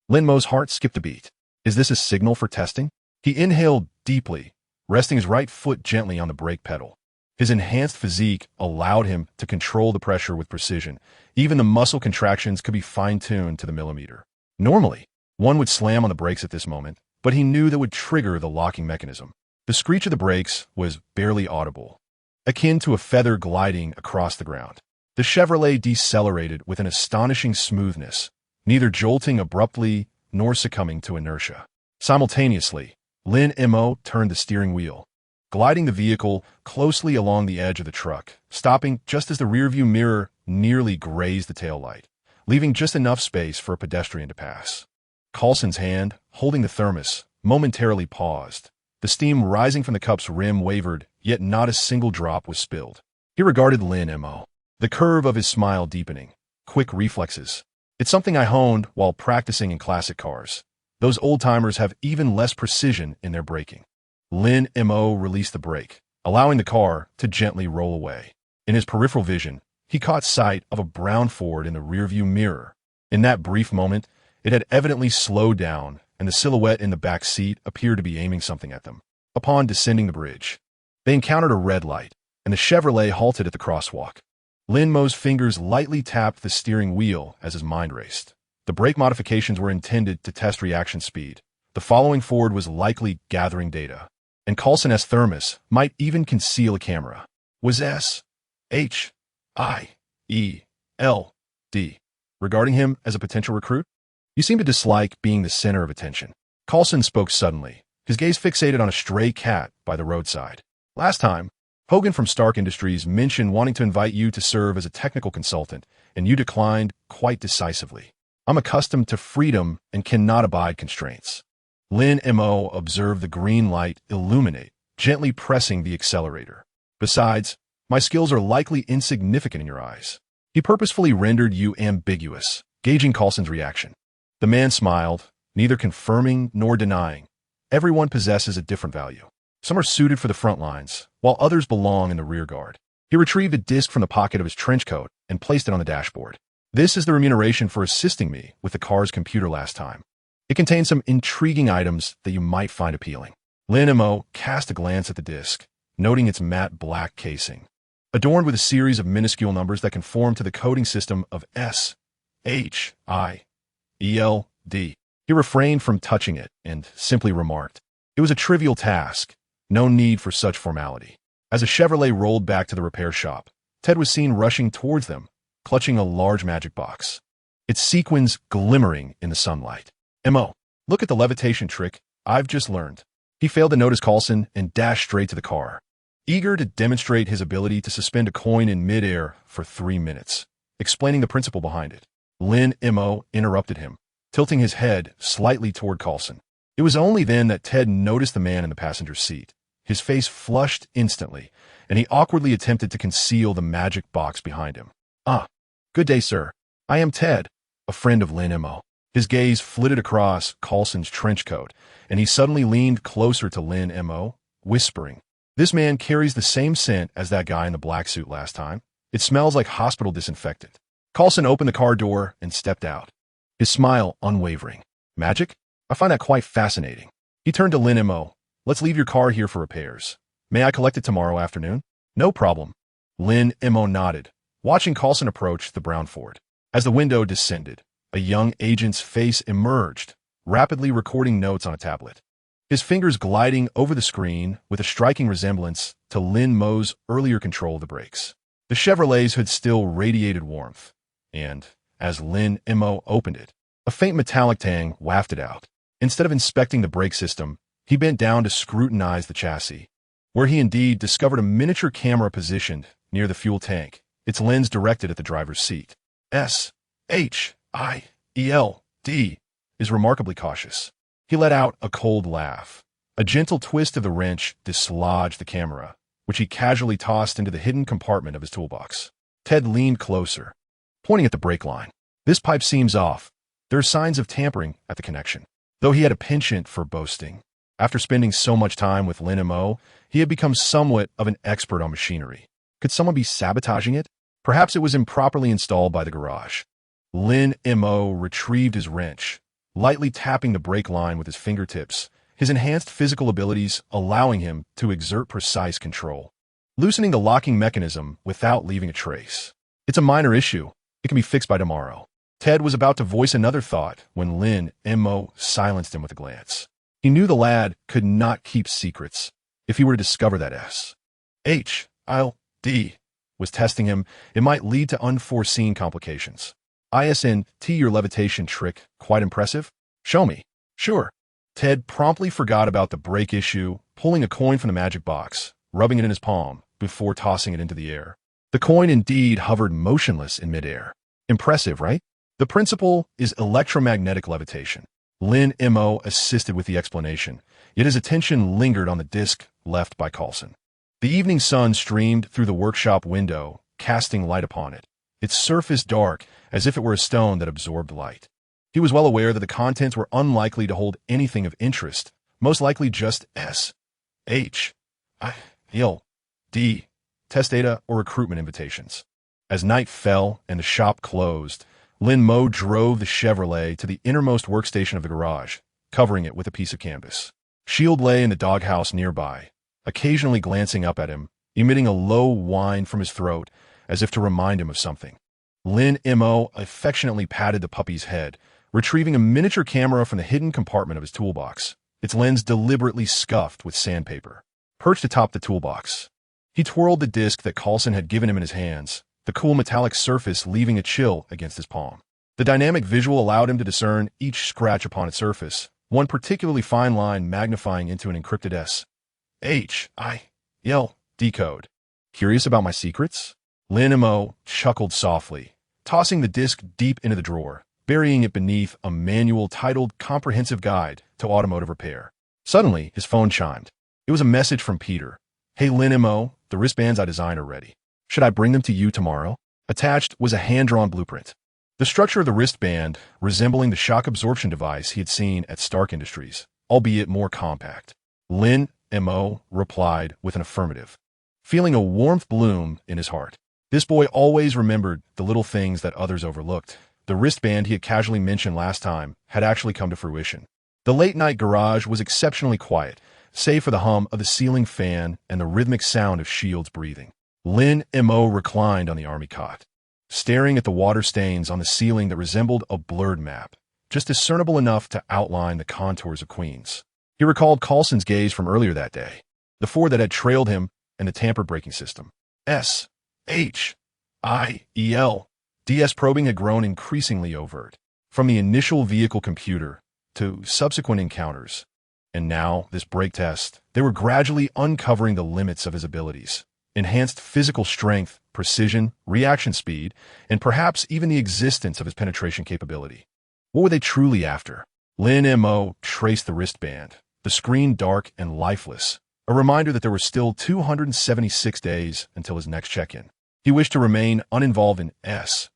Lin Mo's heart skipped a beat. Is this a signal for testing? He inhaled deeply, resting his right foot gently on the brake pedal. His enhanced physique allowed him to control the pressure with precision. Even the muscle contractions could be fine-tuned to the millimeter. Normally, one would slam on the brakes at this moment, but he knew that would trigger the locking mechanism. The screech of the brakes was barely audible, akin to a feather gliding across the ground. The Chevrolet decelerated with an astonishing smoothness, neither jolting abruptly nor succumbing to inertia. Simultaneously, Lin Mo turned the steering wheel, gliding the vehicle closely along the edge of the truck, stopping just as the rearview mirror nearly grazed the taillight, leaving just enough space for a pedestrian to pass. Coulson's hand, holding the thermos, momentarily paused. The steam rising from the cup's rim wavered, yet not a single drop was spilled. He regarded Lin Mo, the curve of his smile deepening. Quick reflexes. It's something I honed while practicing in classic cars. Those old-timers have even less precision in their braking. Lin Mo released the brake, allowing the car to gently roll away. In his peripheral vision, he caught sight of a brown Ford in the rearview mirror. In that brief moment, it had evidently slowed down, and the silhouette in the back seat appeared to be aiming something at them. Upon descending the bridge, they encountered a red light, and the Chevrolet halted at the crosswalk. Lin Mo's fingers lightly tapped the steering wheel as his mind raced. The brake modifications were intended to test reaction speed. The following Ford was likely gathering data, and Coulson's thermos might even conceal a camera. Was S-H-I-E-L-D regarding him as a potential recruit? You seem to dislike being the center of attention. Coulson spoke suddenly, his gaze fixated on a stray cat by the roadside. Last time, Hogan from Stark Industries mentioned wanting to invite you to serve as a technical consultant, and you declined quite decisively. I'm accustomed to freedom and cannot abide constraints. Lin Mo observed the green light illuminate, gently pressing the accelerator. Besides, my skills are likely insignificant in your eyes. He purposefully rendered you ambiguous, gauging Coulson's reaction. The man smiled, neither confirming nor denying. Everyone possesses a different value. Some are suited for the front lines, while others belong in the rear guard. He retrieved a disc from the pocket of his trench coat and placed it on the dashboard. This is the remuneration for assisting me with the car's computer last time. It contains some intriguing items that you might find appealing. Lin Mo cast a glance at the disc, noting its matte black casing, adorned with a series of minuscule numbers that conform to the coding system of S-H-I-E-L-D. He refrained from touching it and simply remarked, "It was a trivial task. No need for such formality." As a Chevrolet rolled back to the repair shop, Ted was seen rushing towards them, clutching a large magic box, its sequins glimmering in the sunlight. "Mo, look at the levitation trick I've just learned." He failed to notice Coulson and dashed straight to the car, eager to demonstrate his ability to suspend a coin in midair for 3 minutes, explaining the principle behind it. Lin Mo interrupted him, tilting his head slightly toward Coulson. It was only then that Ted noticed the man in the passenger seat. His face flushed instantly, and he awkwardly attempted to conceal the magic box behind him. "Ah, good day, sir. I am Ted, a friend of Lin Mo." His gaze flitted across Coulson's trench coat, and he suddenly leaned closer to Lin Mo, whispering, "This man carries the same scent as that guy in the black suit last time. It smells like hospital disinfectant." Coulson opened the car door and stepped out, his smile unwavering. "Magic? I find that quite fascinating." He turned to Lin Mo. "Let's leave your car here for repairs. May I collect it tomorrow afternoon?" "No problem." Lin Mo nodded, watching Coulson approach the brown Ford. As the window descended, a young agent's face emerged, rapidly recording notes on a tablet, his fingers gliding over the screen with a striking resemblance to Lin Mo's earlier control of the brakes. The Chevrolet's hood still radiated warmth, and, as Lin Mo opened it, a faint metallic tang wafted out. Instead of inspecting the brake system, he bent down to scrutinize the chassis, where he indeed discovered a miniature camera positioned near the fuel tank, its lens directed at the driver's seat. S-H-I-E-L-D is remarkably cautious. He let out a cold laugh. A gentle twist of the wrench dislodged the camera, which he casually tossed into the hidden compartment of his toolbox. Ted leaned closer, pointing at the brake line. "This pipe seems off. There are signs of tampering at the connection." Though he had a penchant for boasting, after spending so much time with Lin Mo, he had become somewhat of an expert on machinery. Could someone be sabotaging it? Perhaps it was improperly installed by the garage. Lin Mo retrieved his wrench, lightly tapping the brake line with his fingertips, his enhanced physical abilities allowing him to exert precise control, loosening the locking mechanism without leaving a trace. "It's a minor issue. It can be fixed by tomorrow." Ted was about to voice another thought when Lin Mo silenced him with a glance. He knew the lad could not keep secrets. If he were to discover that S-H-I-L-D was testing him, it might lead to unforeseen complications. "ISNT, your levitation trick, quite impressive. Show me." "Sure." Ted promptly forgot about the brake issue, pulling a coin from the magic box, rubbing it in his palm, before tossing it into the air. The coin indeed hovered motionless in midair. Impressive, right? The principle is electromagnetic levitation. Lin Mo assisted with the explanation, yet his attention lingered on the disc left by Coulson. The evening sun streamed through the workshop window, casting light upon it, its surface dark as if it were a stone that absorbed light. He was well aware that the contents were unlikely to hold anything of interest, most likely just S, H, I, L, D, test data or recruitment invitations. As night fell and the shop closed, Lin Mo drove the Chevrolet to the innermost workstation of the garage, covering it with a piece of canvas. Shield lay in the doghouse nearby, occasionally glancing up at him, emitting a low whine from his throat as if to remind him of something. Lin Mo affectionately patted the puppy's head, retrieving a miniature camera from the hidden compartment of his toolbox, its lens deliberately scuffed with sandpaper. Perched atop the toolbox, he twirled the disc that Coulson had given him in his hands, the cool metallic surface leaving a chill against his palm. The dynamic visual allowed him to discern each scratch upon its surface, one particularly fine line magnifying into an encrypted S, H, I, L, D code. Curious about my secrets? Lin Mo chuckled softly, tossing the disc deep into the drawer, burying it beneath a manual titled Comprehensive Guide to Automotive Repair. Suddenly, his phone chimed. It was a message from Peter. Hey Lin Mo, the wristbands I designed are ready. Should I bring them to you tomorrow? Attached was a hand-drawn blueprint. The structure of the wristband resembling the shock absorption device he had seen at Stark Industries, albeit more compact. Lin Mo replied with an affirmative, feeling a warmth bloom in his heart. This boy always remembered the little things that others overlooked. The wristband he had casually mentioned last time had actually come to fruition. The late-night garage was exceptionally quiet, save for the hum of the ceiling fan and the rhythmic sound of Shield's breathing. Lin Mo reclined on the army cot, staring at the water stains on the ceiling that resembled a blurred map, just discernible enough to outline the contours of Queens. He recalled Coulson's gaze from earlier that day, the Ford that had trailed him and the tampered braking system. S, H, I, E, L. DS probing had grown increasingly overt, from the initial vehicle computer to subsequent encounters. And now, this brake test, they were gradually uncovering the limits of his abilities. Enhanced physical strength, precision, reaction speed, and perhaps even the existence of his penetration capability. What were they truly after? Lin Mo traced the wristband, the screen dark and lifeless, a reminder that there were still 276 days until his next check-in. He wished to remain uninvolved in S,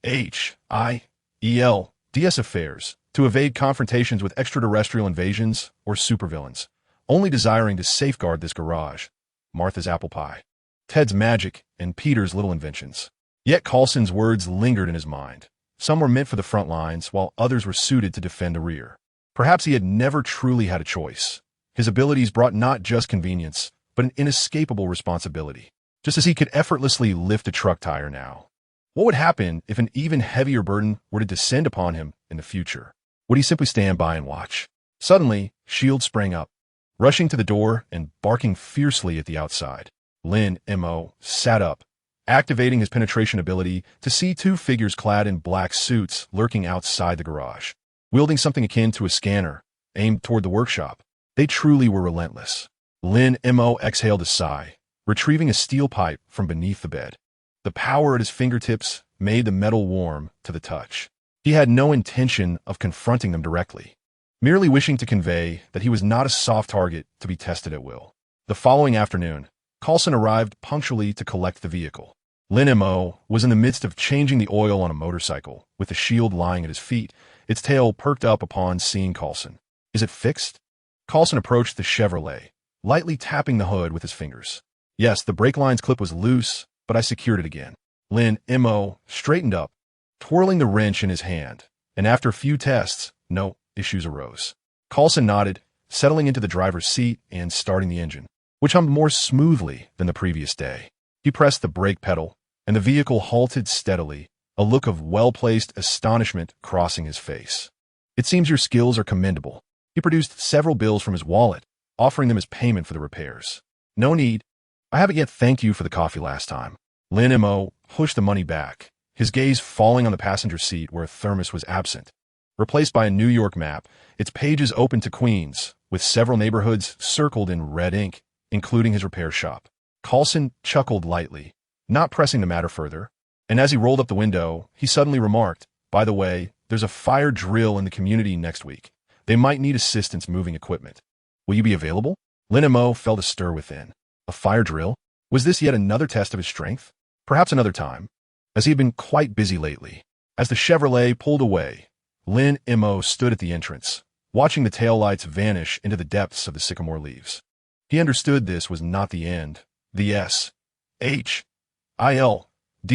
H, I, E, L, DS affairs, to evade confrontations with extraterrestrial invasions or supervillains, only desiring to safeguard this garage, Martha's apple pie, Ted's magic, and Peter's little inventions. Yet Coulson's words lingered in his mind. Some were meant for the front lines, while others were suited to defend the rear. Perhaps he had never truly had a choice. His abilities brought not just convenience, but an inescapable responsibility, just as he could effortlessly lift a truck tire now. What would happen if an even heavier burden were to descend upon him in the future? Would he simply stand by and watch? Suddenly, Shield sprang up, rushing to the door and barking fiercely at the outside. Lin Mo sat up, activating his penetration ability to see two figures clad in black suits lurking outside the garage, wielding something akin to a scanner, aimed toward the workshop. They truly were relentless. Lin Mo exhaled a sigh, retrieving a steel pipe from beneath the bed. The power at his fingertips made the metal warm to the touch. He had no intention of confronting them directly, merely wishing to convey that he was not a soft target to be tested at will. The following afternoon, Coulson arrived punctually to collect the vehicle. Lin Mo was in the midst of changing the oil on a motorcycle, with the Shield lying at his feet, its tail perked up upon seeing Coulson. Is it fixed? Coulson approached the Chevrolet, lightly tapping the hood with his fingers. Yes, the brake line's clip was loose, but I secured it again. Lin Mo straightened up, twirling the wrench in his hand, and after a few tests, no issues arose. Coulson nodded, settling into the driver's seat and starting the engine, which hummed more smoothly than the previous day. He pressed the brake pedal, and the vehicle halted steadily, a look of well-placed astonishment crossing his face. It seems your skills are commendable. He produced several bills from his wallet, offering them as payment for the repairs. No need. I haven't yet thanked you for the coffee last time. Lin Mo pushed the money back, his gaze falling on the passenger seat where a thermos was absent. Replaced by a New York map, its pages opened to Queens, with several neighborhoods circled in red ink, including his repair shop. Coulson chuckled lightly, not pressing the matter further, and as he rolled up the window, he suddenly remarked, by the way, there's a fire drill in the community next week. They might need assistance moving equipment. Will you be available? Lin Mo felt a stir within. A fire drill? Was this yet another test of his strength? Perhaps another time, as he had been quite busy lately. As the Chevrolet pulled away, Lin Mo stood at the entrance, watching the taillights vanish into the depths of the sycamore leaves. He understood this was not the end. The S.H.I.L.D.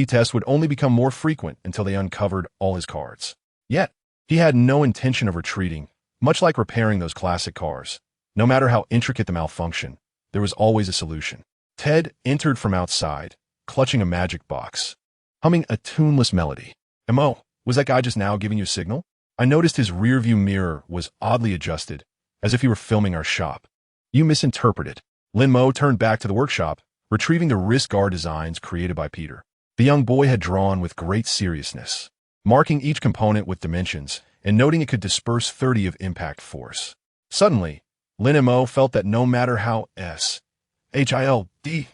test would only become more frequent until they uncovered all his cards. Yet, he had no intention of retreating, much like repairing those classic cars. No matter how intricate the malfunction, there was always a solution. Ted entered from outside, clutching a magic box, humming a tuneless melody. Mo, was that guy just now giving you a signal? I noticed his rearview mirror was oddly adjusted, as if he were filming our shop. You misinterpreted. Lin Mo turned back to the workshop, retrieving the wrist guard designs created by Peter. The young boy had drawn with great seriousness, marking each component with dimensions and noting it could disperse 30 of impact force. Suddenly, Lin Mo felt that no matter how S.H.I.L.D.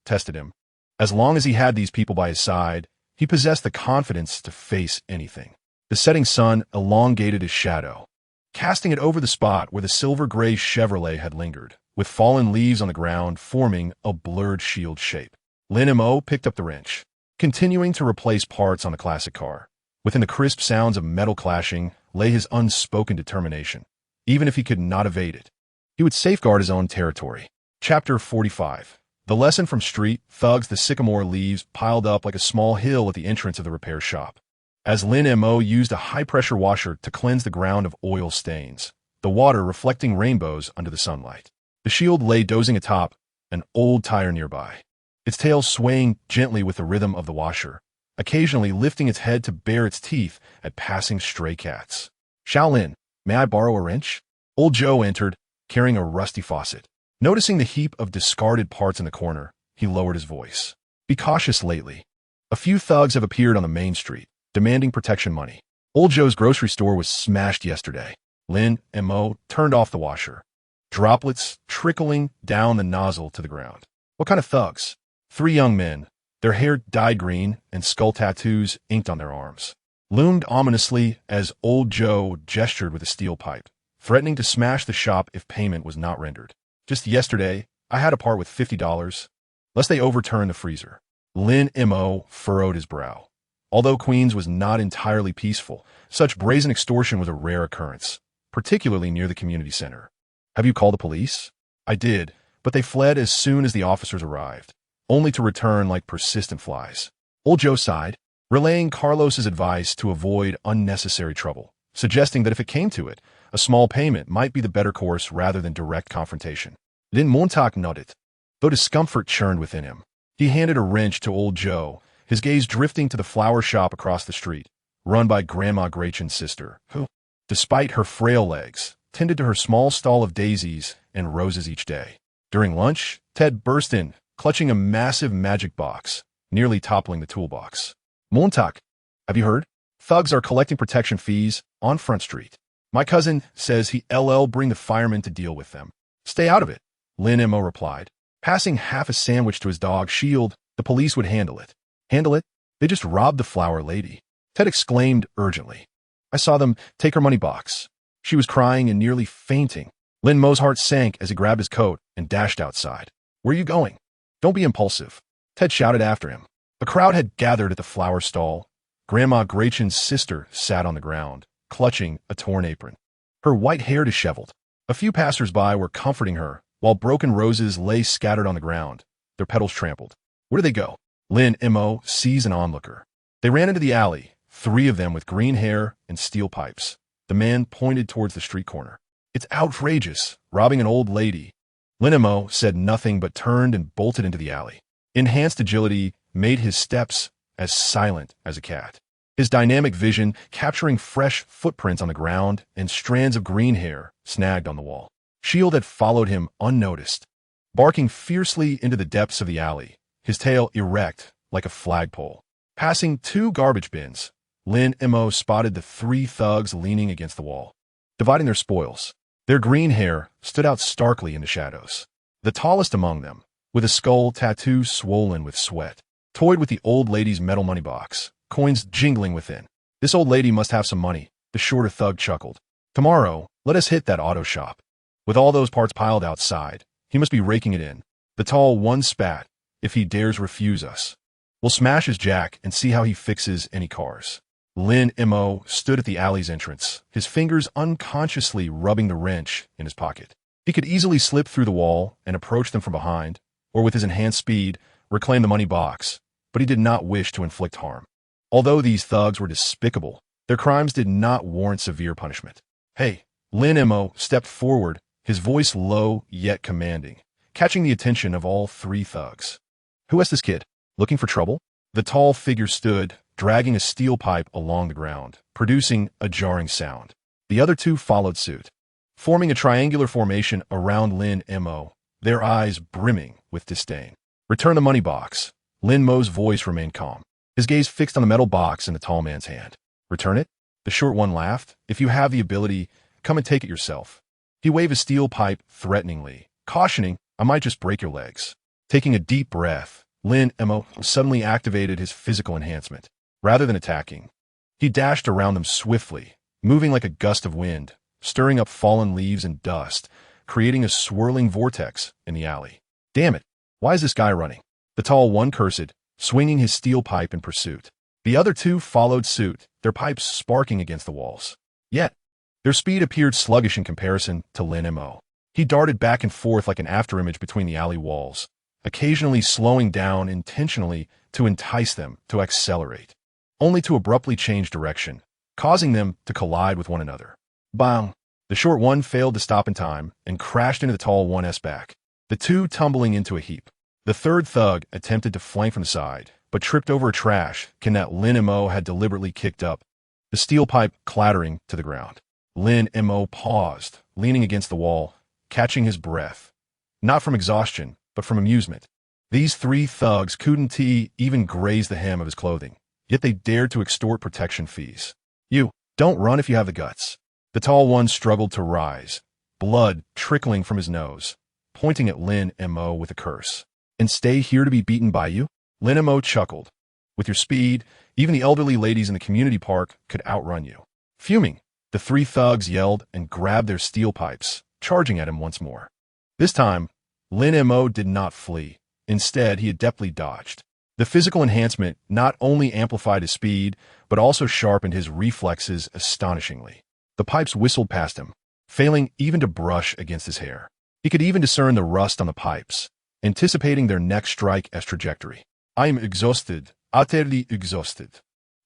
tested him, as long as he had these people by his side, he possessed the confidence to face anything. The setting sun elongated his shadow, casting it over the spot where the silver-gray Chevrolet had lingered, with fallen leaves on the ground forming a blurred shield shape. Lin Mo picked up the wrench, continuing to replace parts on the classic car. Within the crisp sounds of metal clashing lay his unspoken determination. Even if he could not evade it, he would safeguard his own territory. Chapter 45. The lesson from Street Thugs. The sycamore leaves piled up like a small hill at the entrance of the repair shop. As Lin Mo used a high-pressure washer to cleanse the ground of oil stains, the water reflecting rainbows under the sunlight. The shield lay dozing atop an old tire nearby, its tail swaying gently with the rhythm of the washer, occasionally lifting its head to bare its teeth at passing stray cats. Shaolin, may I borrow a wrench? Old Joe entered, carrying a rusty faucet. Noticing the heap of discarded parts in the corner, he lowered his voice. Be cautious lately. A few thugs have appeared on the main street, demanding protection money. Old Joe's grocery store was smashed yesterday. Lin Mo turned off the washer, droplets trickling down the nozzle to the ground. What kind of thugs? 3 young men, their hair dyed green and skull tattoos inked on their arms, loomed ominously as Old Joe gestured with a steel pipe, threatening to smash the shop if payment was not rendered. Just yesterday, I had a part with $50, lest they overturn the freezer. Lin Mo furrowed his brow. Although Queens was not entirely peaceful, such brazen extortion was a rare occurrence, particularly near the community center. Have you called the police? I did, but they fled as soon as the officers arrived, only to return like persistent flies. Old Joe sighed, relaying Carlos's advice to avoid unnecessary trouble, suggesting that if it came to it, a small payment might be the better course rather than direct confrontation. Lin Mo nodded, though discomfort churned within him. He handed a wrench to Old Joe, his gaze drifting to the flower shop across the street, run by Grandma Gretchen's sister, who, despite her frail legs, tended to her small stall of daisies and roses each day. During lunch, Ted burst in, clutching a massive magic box, nearly toppling the toolbox. Montag, have you heard? Thugs are collecting protection fees on Front Street. My cousin says he'll bring the firemen to deal with them. Stay out of it, Lin Mo replied. Passing half a sandwich to his dog, Shield, the police would handle it. Handle it? They just robbed the flower lady, Ted exclaimed urgently. I saw them take her money box. She was crying and nearly fainting. Lin Mo's heart sank as he grabbed his coat and dashed outside. Where are you going? Don't be impulsive, Ted shouted after him. A crowd had gathered at the flower stall. Grandma Gretchen's sister sat on the ground, clutching a torn apron, her white hair disheveled. A few passers-by were comforting her, while broken roses lay scattered on the ground, their petals trampled. Where did they go? Lin Mo seized an onlooker. They ran into the alley, 3 of them with green hair and steel pipes. The man pointed towards the street corner. It's outrageous, robbing an old lady. Lin Mo said nothing but turned and bolted into the alley. Enhanced agility made his steps as silent as a cat. His dynamic vision capturing fresh footprints on the ground and strands of green hair snagged on the wall. Shield had followed him unnoticed, barking fiercely into the depths of the alley, his tail erect like a flagpole. Passing 2 garbage bins, Lin Mo spotted the 3 thugs leaning against the wall, dividing their spoils. Their green hair stood out starkly in the shadows. The tallest among them, with a skull tattoo swollen with sweat, toyed with the old lady's metal money box, coins jingling within. This old lady must have some money, the shorter thug chuckled. Tomorrow, Let us hit that auto shop. With all those parts piled outside, he must be raking it in. The tall one spat. If he dares refuse us, we'll smash his jack and see how he fixes any cars. Lin Mo stood at the alley's entrance, his fingers unconsciously rubbing the wrench in his pocket. He could easily slip through the wall and approach them from behind, or with his enhanced speed, reclaim the money box, but he did not wish to inflict harm. Although these thugs were despicable, their crimes did not warrant severe punishment. Hey, Lin Mo stepped forward, his voice low yet commanding, catching the attention of all three thugs. Who is this kid? Looking for trouble? The tall figure stood, dragging a steel pipe along the ground, producing a jarring sound. The other two followed suit, forming a triangular formation around Lin Mo, their eyes brimming with disdain. Return the money box. Lin Mo's voice remained calm, his gaze fixed on the metal box in the tall man's hand. Return it? The short one laughed. If you have the ability, come and take it yourself. He waved a steel pipe threateningly, cautioning, I might just break your legs. Taking a deep breath, Lin Mo suddenly activated his physical enhancement. Rather than attacking, he dashed around them swiftly, moving like a gust of wind, stirring up fallen leaves and dust, creating a swirling vortex in the alley. Damn it, why is this guy running? The tall one cursed, swinging his steel pipe in pursuit. The other two followed suit, their pipes sparking against the walls. Yet, their speed appeared sluggish in comparison to Lin Mo. He darted back and forth like an afterimage between the alley walls, occasionally slowing down intentionally to entice them to accelerate, only to abruptly change direction, causing them to collide with one another. Bang! The short one failed to stop in time and crashed into the tall one's back, the two tumbling into a heap. The third thug attempted to flank from the side, but tripped over a trash can that Lin Mo had deliberately kicked up, the steel pipe clattering to the ground. Lin Mo paused, leaning against the wall, catching his breath, not from exhaustion, but from amusement. These three thugs couldn't even graze the hem of his clothing, yet they dared to extort protection fees. You, don't run if you have the guts. The tall one struggled to rise, blood trickling from his nose, pointing at Lin Mo with a curse. And stay here to be beaten by you? Lin Mo chuckled. With your speed, even the elderly ladies in the community park could outrun you. Fuming, the three thugs yelled and grabbed their steel pipes, charging at him once more. This time, Lin Mo did not flee. Instead, he adeptly dodged. The physical enhancement not only amplified his speed, but also sharpened his reflexes astonishingly. The pipes whistled past him, failing even to brush against his hair. He could even discern the rust on the pipes, anticipating their next strike as trajectory. I am exhausted, utterly exhausted.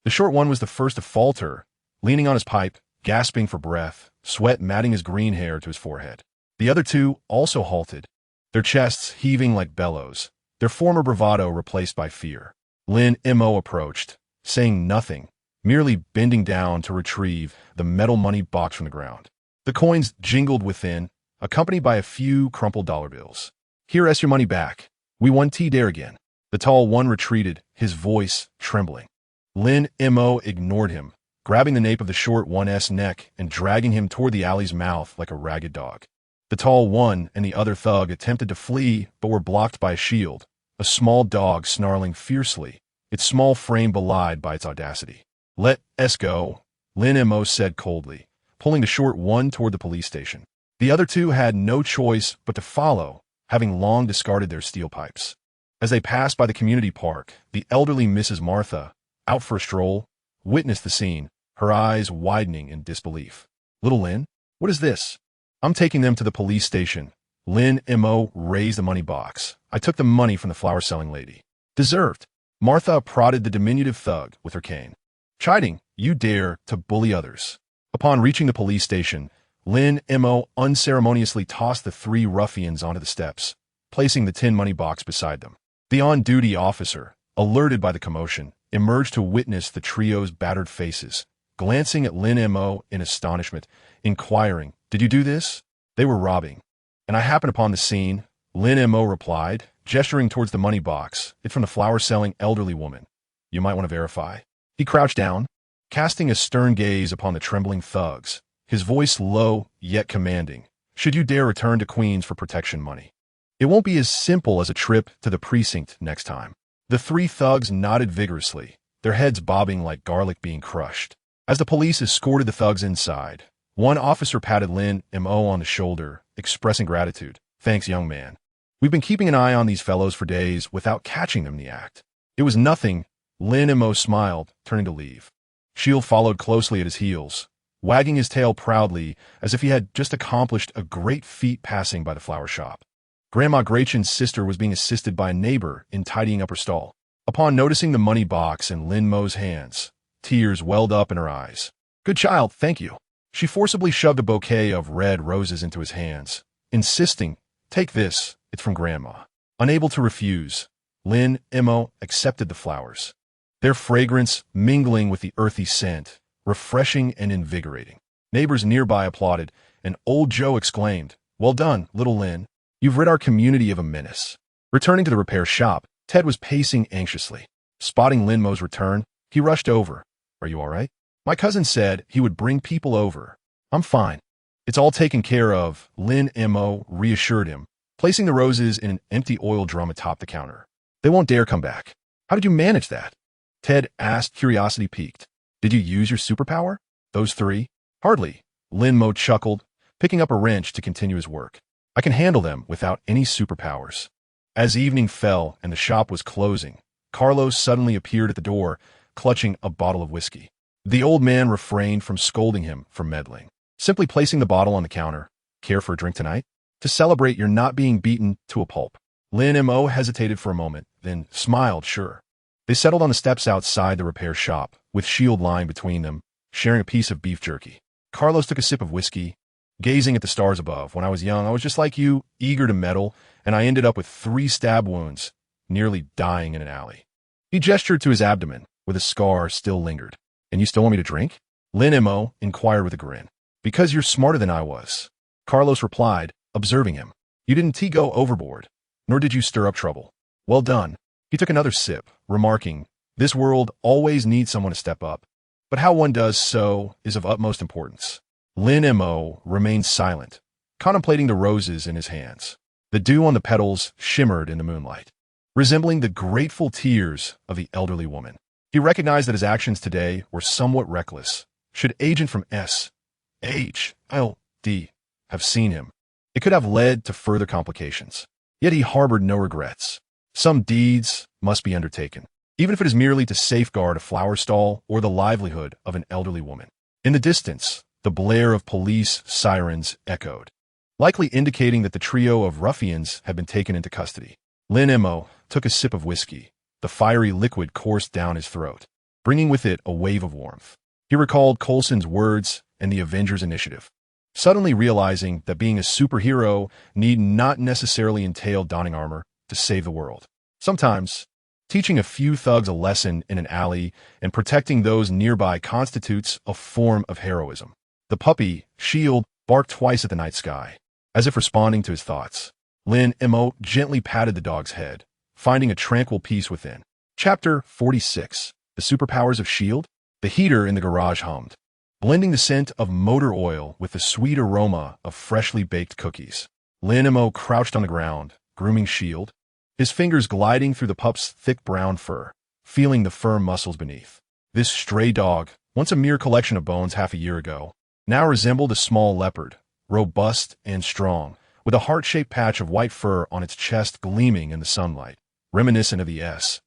The short one was the first to falter, leaning on his pipe, gasping for breath, sweat matting his green hair to his forehead. The other two also halted, their chests heaving like bellows, their former bravado replaced by fear. Lin Mo approached, saying nothing, merely bending down to retrieve the metal money box from the ground. The coins jingled within, accompanied by a few crumpled dollar bills. Here is your money back. We won T-Dare again. The tall one retreated, his voice trembling. Lin Mo ignored him, grabbing the nape of the short one's neck and dragging him toward the alley's mouth like a ragged dog. The tall one and the other thug attempted to flee, but were blocked by a shield, a small dog snarling fiercely, its small frame belied by its audacity. Let us go, Lin Mo said coldly, pulling the short one toward the police station. The other two had no choice but to follow, having long discarded their steel pipes. As they passed by the community park, the elderly Mrs. Martha, out for a stroll, witnessed the scene, her eyes widening in disbelief. Little Lin, what is this? I'm taking them to the police station. Lin Mo raised the money box. I took the money from the flower-selling lady. Deserved. Martha prodded the diminutive thug with her cane, chiding, you dare to bully others. Upon reaching the police station, Lin Mo unceremoniously tossed the three ruffians onto the steps, placing the tin money box beside them. The on-duty officer, alerted by the commotion, emerged to witness the trio's battered faces, glancing at Lin Mo in astonishment, inquiring, did you do this? They were robbing. And I happened upon the scene, Lin Mo replied, gesturing towards the money box. It's from the flower-selling elderly woman. You might want to verify. He crouched down, casting a stern gaze upon the trembling thugs, his voice low yet commanding. Should you dare return to Queens for protection money, it won't be as simple as a trip to the precinct next time. The three thugs nodded vigorously, their heads bobbing like garlic being crushed. As the police escorted the thugs inside, One officer patted Lin Mo on the shoulder, expressing gratitude. Thanks, young man. We've been keeping an eye on these fellows for days without catching them in the act. It was nothing. Lin Mo smiled, turning to leave. Shield followed closely at his heels, wagging his tail proudly as if he had just accomplished a great feat passing by the flower shop. Grandma Gretchen's sister was being assisted by a neighbor in tidying up her stall. Upon noticing the money box in Lin Mo's hands, tears welled up in her eyes. Good child, thank you. She forcibly shoved a bouquet of red roses into his hands, insisting, take this, it's from Grandma. Unable to refuse, Lin Mo accepted the flowers, their fragrance mingling with the earthy scent, refreshing and invigorating. Neighbors nearby applauded, and old Joe exclaimed, well done, little Lin. You've rid our community of a menace. Returning to the repair shop, Ted was pacing anxiously. Spotting Lin Mo's return, he rushed over. Are you all right? My cousin said he would bring people over. I'm fine. It's all taken care of, Lin Mo reassured him, placing the roses in an empty oil drum atop the counter. They won't dare come back. How did you manage that? Ted asked, curiosity piqued. Did you use your superpower? Those three? Hardly. Lin Mo chuckled, picking up a wrench to continue his work. I can handle them without any superpowers. As evening fell and the shop was closing, Carlos suddenly appeared at the door, clutching a bottle of whiskey. The old man refrained from scolding him for meddling, simply placing the bottle on the counter. Care for a drink tonight? To celebrate your not being beaten to a pulp. Lin Mo hesitated for a moment, then smiled sure. They settled on the steps outside the repair shop, with Shield lying between them, sharing a piece of beef jerky. Carlos took a sip of whiskey, gazing at the stars above. When I was young, I was just like you, eager to meddle, and I ended up with 3 stab wounds, nearly dying in an alley. He gestured to his abdomen, where the scar still lingered. And you still want me to drink? Lin Mo inquired with a grin. Because you're smarter than I was. Carlos replied, observing him. You didn't go overboard, nor did you stir up trouble. Well done. He took another sip, remarking, this world always needs someone to step up, but how one does so is of utmost importance. Lin Mo remained silent, contemplating the roses in his hands. The dew on the petals shimmered in the moonlight, resembling the grateful tears of the elderly woman. He recognized that his actions today were somewhat reckless. Should agent from S.H.L.D. have seen him, it could have led to further complications. Yet he harbored no regrets. Some deeds must be undertaken, even if it is merely to safeguard a flower stall or the livelihood of an elderly woman. In the distance, the blare of police sirens echoed, likely indicating that the trio of ruffians had been taken into custody. Lin Mo took a sip of whiskey. The fiery liquid coursed down his throat, bringing with it a wave of warmth. He recalled Coulson's words and the Avengers initiative, suddenly realizing that being a superhero need not necessarily entail donning armor to save the world. Sometimes, teaching a few thugs a lesson in an alley and protecting those nearby constitutes a form of heroism. The puppy, Shield, barked twice at the night sky, as if responding to his thoughts. Lin Mo gently patted the dog's head, finding a tranquil peace within. Chapter 46. The Superpowers of S.H.I.E.L.D. The heater in the garage hummed, blending the scent of motor oil with the sweet aroma of freshly baked cookies. Lin Mo crouched on the ground, grooming S.H.I.E.L.D., his fingers gliding through the pup's thick brown fur, feeling the firm muscles beneath. This stray dog, once a mere collection of bones half a year ago, now resembled a small leopard, robust and strong, with a heart-shaped patch of white fur on its chest gleaming in the sunlight, reminiscent of the S.H.I.E.L.D.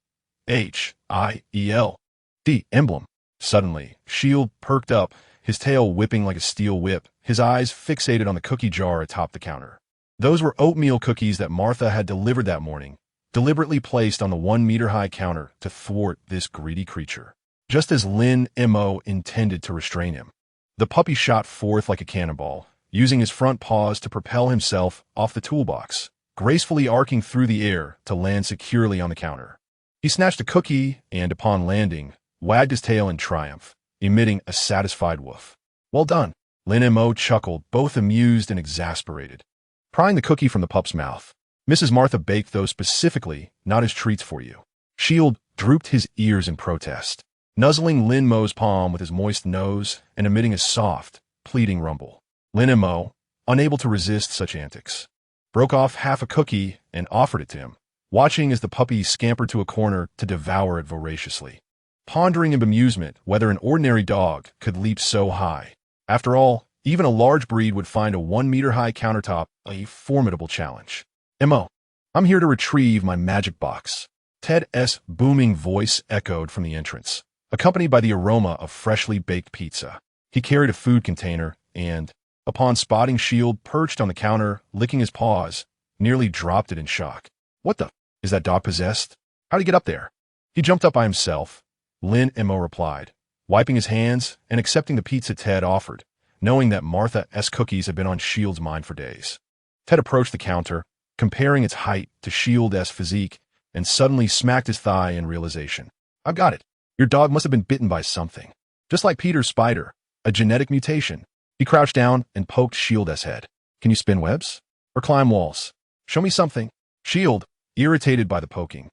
emblem. Suddenly, S.H.I.E.L.D. perked up, his tail whipping like a steel whip, his eyes fixated on the cookie jar atop the counter. Those were oatmeal cookies that Martha had delivered that morning, deliberately placed on the 1-meter-high counter to thwart this greedy creature, just as Lin Mo intended to restrain him. The puppy shot forth like a cannonball, using his front paws to propel himself off the toolbox, gracefully arcing through the air to land securely on the counter. He snatched a cookie and, upon landing, wagged his tail in triumph, emitting a satisfied woof. Well done. Lin Mo chuckled, both amused and exasperated. Prying the cookie from the pup's mouth, Mrs. Martha baked those specifically, not as treats for you. S.H.I.E.L.D. drooped his ears in protest, nuzzling Lin Mo's palm with his moist nose and emitting a soft, pleading rumble. Lin Mo, unable to resist such antics, broke off half a cookie and offered it to him, watching as the puppy scampered to a corner to devour it voraciously, pondering in bemusement whether an ordinary dog could leap so high. After all, Even a large breed would find a 1-meter-high countertop a formidable challenge. Mo, I'm here to retrieve my magic box. Ted's booming voice echoed from the entrance, accompanied by the aroma of freshly baked pizza. He carried a food container and, upon spotting Shield perched on the counter, licking his paws, nearly dropped it in shock. What the? Is that dog possessed? How'd he get up there? He jumped up by himself, Lin Mo replied, wiping his hands and accepting the pizza Ted offered, knowing that Martha's cookies had been on Shield's mind for days. Ted approached the counter, comparing its height to Shield's physique, and suddenly smacked his thigh in realization. I've got it. Your dog must have been bitten by something. Just like Peter's spider, a genetic mutation. He crouched down and poked Shield's head. Can you spin webs? Or climb walls? Show me something. Shield, irritated by the poking,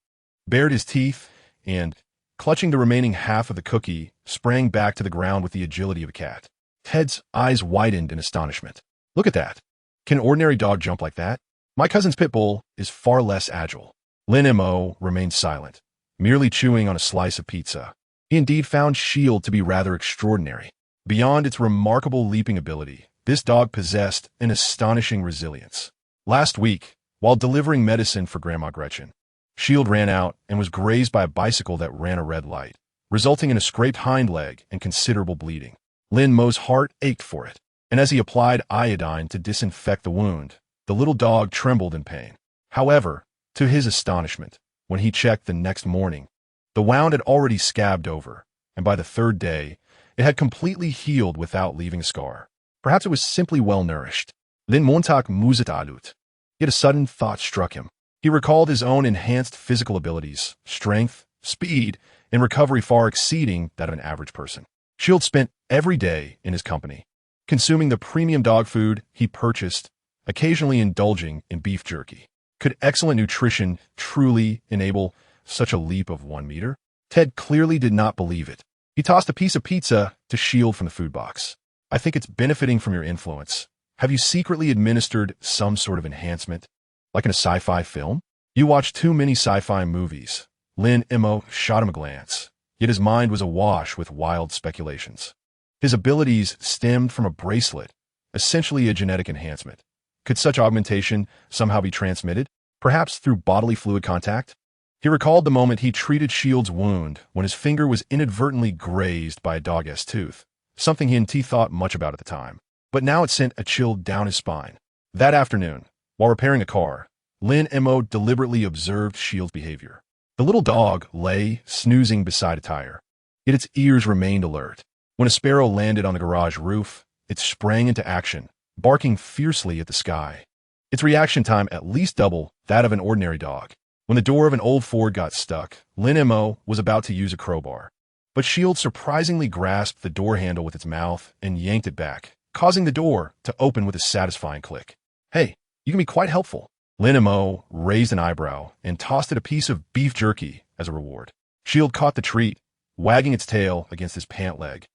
bared his teeth and, clutching the remaining half of the cookie, sprang back to the ground with the agility of a cat. Ted's eyes widened in astonishment. Look at that. Can an ordinary dog jump like that? My cousin's pit bull is far less agile. Lin Mo remained silent, merely chewing on a slice of pizza. He indeed found Shield to be rather extraordinary. Beyond its remarkable leaping ability, this dog possessed an astonishing resilience. Last week, while delivering medicine for Grandma Gretchen, Shield ran out and was grazed by a bicycle that ran a red light, resulting in a scraped hind leg and considerable bleeding. Lin Mo's heart ached for it, and as he applied iodine to disinfect the wound, the little dog trembled in pain. However, to his astonishment, when he checked the next morning, the wound had already scabbed over, and by the third day, it had completely healed without leaving a scar. Perhaps it was simply well-nourished. Lin Montag musitalut. Yet a sudden thought struck him. He recalled his own enhanced physical abilities, strength, speed, and recovery far exceeding that of an average person. Shield spent every day in his company, consuming the premium dog food he purchased, occasionally indulging in beef jerky. Could excellent nutrition truly enable such a leap of 1 meter? Ted clearly did not believe it. He tossed a piece of pizza to Shield from the food box. I think it's benefiting from your influence. Have you secretly administered some sort of enhancement? Like in a sci-fi film? You watch too many sci-fi movies. Lin Mo shot him a glance, yet his mind was awash with wild speculations. His abilities stemmed from a bracelet, essentially a genetic enhancement. Could such augmentation somehow be transmitted, perhaps through bodily fluid contact? He recalled the moment he treated Shield's wound when his finger was inadvertently grazed by a dog's tooth, something he and T thought much about at the time. But now it sent a chill down his spine. That afternoon, while repairing a car, Lin Mo deliberately observed Shield's behavior. The little dog lay, snoozing beside a tire, yet its ears remained alert. When a sparrow landed on the garage roof, it sprang into action, barking fiercely at the sky. Its reaction time at least double that of an ordinary dog. When the door of an old Ford got stuck, Lin Mo was about to use a crowbar. But Shield surprisingly grasped the door handle with its mouth and yanked it back, causing the door to open with a satisfying click. Hey, you can be quite helpful. Lin Mo raised an eyebrow and tossed it a piece of beef jerky as a reward. Shield caught the treat, wagging its tail against his pant leg,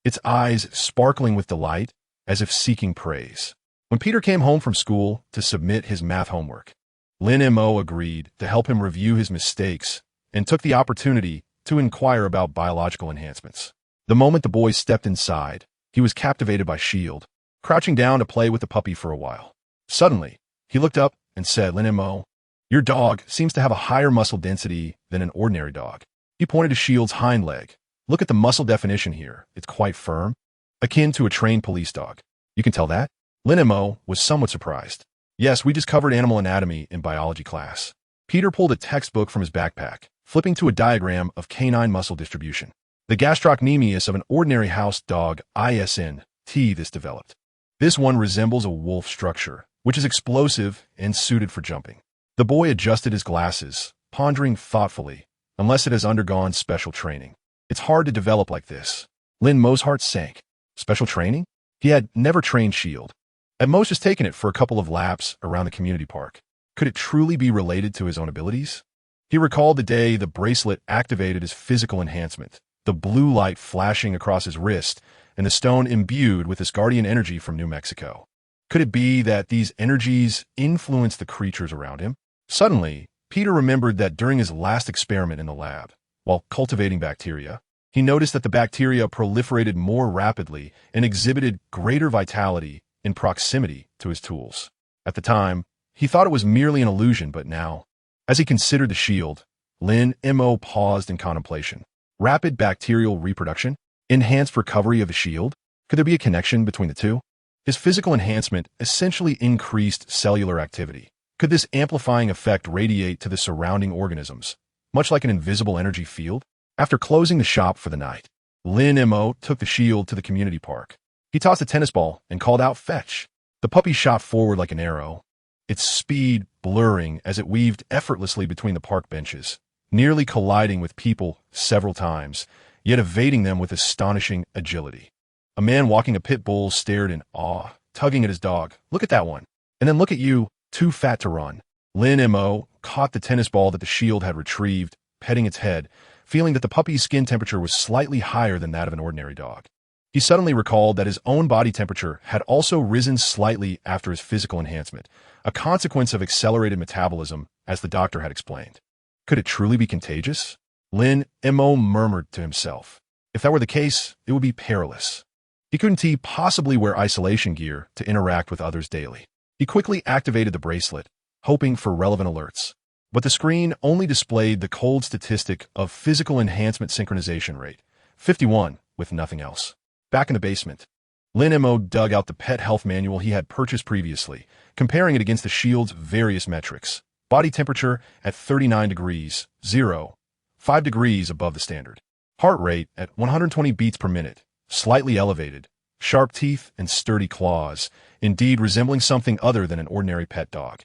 its eyes sparkling with delight as if seeking praise. When Peter came home from school to submit his math homework, Lin Mo agreed to help him review his mistakes and took the opportunity to inquire about biological enhancements. The moment the boy stepped inside, he was captivated by Shield, crouching down to play with the puppy for a while. Suddenly, he looked up and said, Lin Mo, your dog seems to have a higher muscle density than an ordinary dog. He pointed to Shield's hind leg. Look at the muscle definition here. It's quite firm, akin to a trained police dog. You can tell that? Lin Mo was somewhat surprised. Yes, we just covered animal anatomy in biology class. Peter pulled a textbook from his backpack, flipping to a diagram of canine muscle distribution. The gastrocnemius of an ordinary house dog, ISN, this developed. This one resembles a wolf structure, which is explosive and suited for jumping. The boy adjusted his glasses, pondering thoughtfully, unless it has undergone special training. It's hard to develop like this. Lin Mo's heart sank. Special training? He had never trained Shield. At most just taken it for a couple of laps around the community park. Could it truly be related to his own abilities? He recalled the day the bracelet activated his physical enhancement, the blue light flashing across his wrist, and the stone imbued with his guardian energy from New Mexico. Could it be that these energies influenced the creatures around him? Suddenly, Peter remembered that during his last experiment in the lab, while cultivating bacteria, He noticed that the bacteria proliferated more rapidly and exhibited greater vitality in proximity to his tools. At the time, he thought it was merely an illusion, but now, as he considered the shield, Lin Mo paused in contemplation. Rapid bacterial reproduction? Enhanced recovery of the shield? Could there be a connection between the two? His physical enhancement essentially increased cellular activity. Could this amplifying effect radiate to the surrounding organisms, much like an invisible energy field? After closing the shop for the night, Lin Mo took the shield to the community park. He tossed a tennis ball and called out, "Fetch!" The puppy shot forward like an arrow, its speed blurring as it weaved effortlessly between the park benches, nearly colliding with people several times, yet evading them with astonishing agility. A man walking a pit bull stared in awe, tugging at his dog. "Look at that one. And then look at you, too fat to run." Lin Mo caught the tennis ball that the shield had retrieved, petting its head, feeling that the puppy's skin temperature was slightly higher than that of an ordinary dog. He suddenly recalled that his own body temperature had also risen slightly after his physical enhancement, a consequence of accelerated metabolism, as the doctor had explained. Could it truly be contagious? Lin Mo murmured to himself. If that were the case, it would be perilous. He couldn't possibly wear isolation gear to interact with others daily. He quickly activated the bracelet, hoping for relevant alerts. But the screen only displayed the cold statistic of physical enhancement synchronization rate, 51, with nothing else. Back in the basement, Lin Mo dug out the pet health manual he had purchased previously, comparing it against the shield's various metrics. Body temperature at 39 degrees, 0, 5 degrees above the standard. Heart rate at 120 beats per minute, slightly elevated. Sharp teeth and sturdy claws, indeed resembling something other than an ordinary pet dog.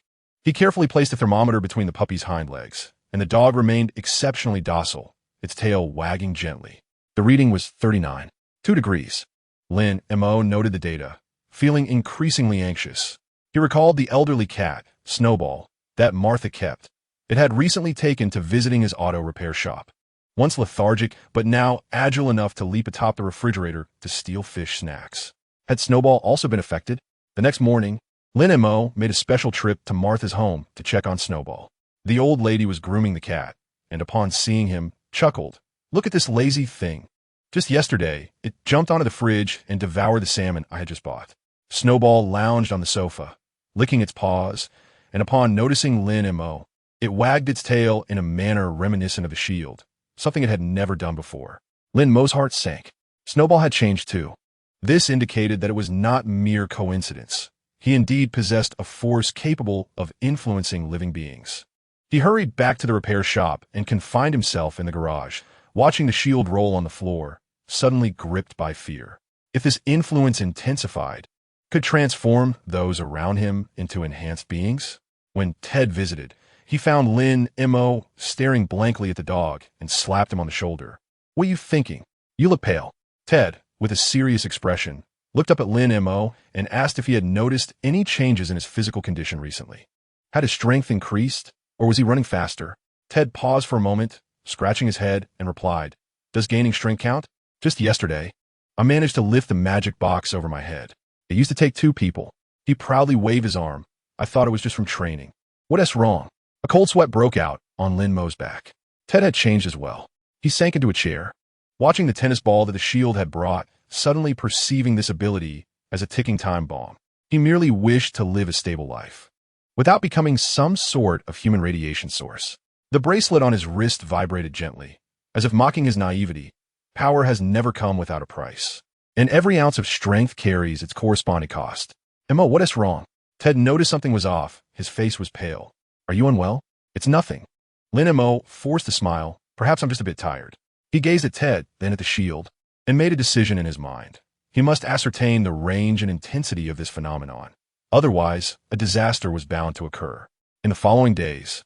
He carefully placed a thermometer between the puppy's hind legs, and the dog remained exceptionally docile, its tail wagging gently. The reading was 39. 2 degrees. Lin Mo noted the data, feeling increasingly anxious. He recalled the elderly cat, Snowball, that Martha kept. It had recently taken to visiting his auto repair shop. Once lethargic, but now agile enough to leap atop the refrigerator to steal fish snacks. Had Snowball also been affected? The next morning, Lin Mo made a special trip to Martha's home to check on Snowball. The old lady was grooming the cat, and upon seeing him, chuckled. "Look at this lazy thing. Just yesterday, it jumped onto the fridge and devoured the salmon I had just bought." Snowball lounged on the sofa, licking its paws, and upon noticing Lin Mo, it wagged its tail in a manner reminiscent of the shield, something it had never done before. Lin Mo's heart sank. Snowball had changed too. This indicated that it was not mere coincidence. He indeed possessed a force capable of influencing living beings. He hurried back to the repair shop and confined himself in the garage, watching the shield roll on the floor, suddenly gripped by fear. If this influence intensified, could transform those around him into enhanced beings? When Ted visited, he found Lin Mo staring blankly at the dog and slapped him on the shoulder. "What are you thinking? You look pale." Ted, with a serious expression, looked up at Lin Mo and asked if he had noticed any changes in his physical condition recently. Had his strength increased, or was he running faster? Ted paused for a moment, scratching his head, and replied, "Does gaining strength count? Just yesterday, I managed to lift the magic box over my head. It used to take 2 people. He proudly waved his arm. I thought it was just from training. What's wrong?" A cold sweat broke out on Lin Mo's back. Ted had changed as well. He sank into a chair, watching the tennis ball that the shield had brought, suddenly perceiving this ability as a ticking time bomb. He merely wished to live a stable life, without becoming some sort of human radiation source. The bracelet on his wrist vibrated gently, as if mocking his naivety. Power has never come without a price, and every ounce of strength carries its corresponding cost. "Mo, what is wrong?" Ted noticed something was off. His face was pale. "Are you unwell?" "It's nothing." Lin Mo forced a smile. "Perhaps I'm just a bit tired." He gazed at Ted, then at the shield, and made a decision in his mind. He must ascertain the range and intensity of this phenomenon. Otherwise, a disaster was bound to occur. In the following days,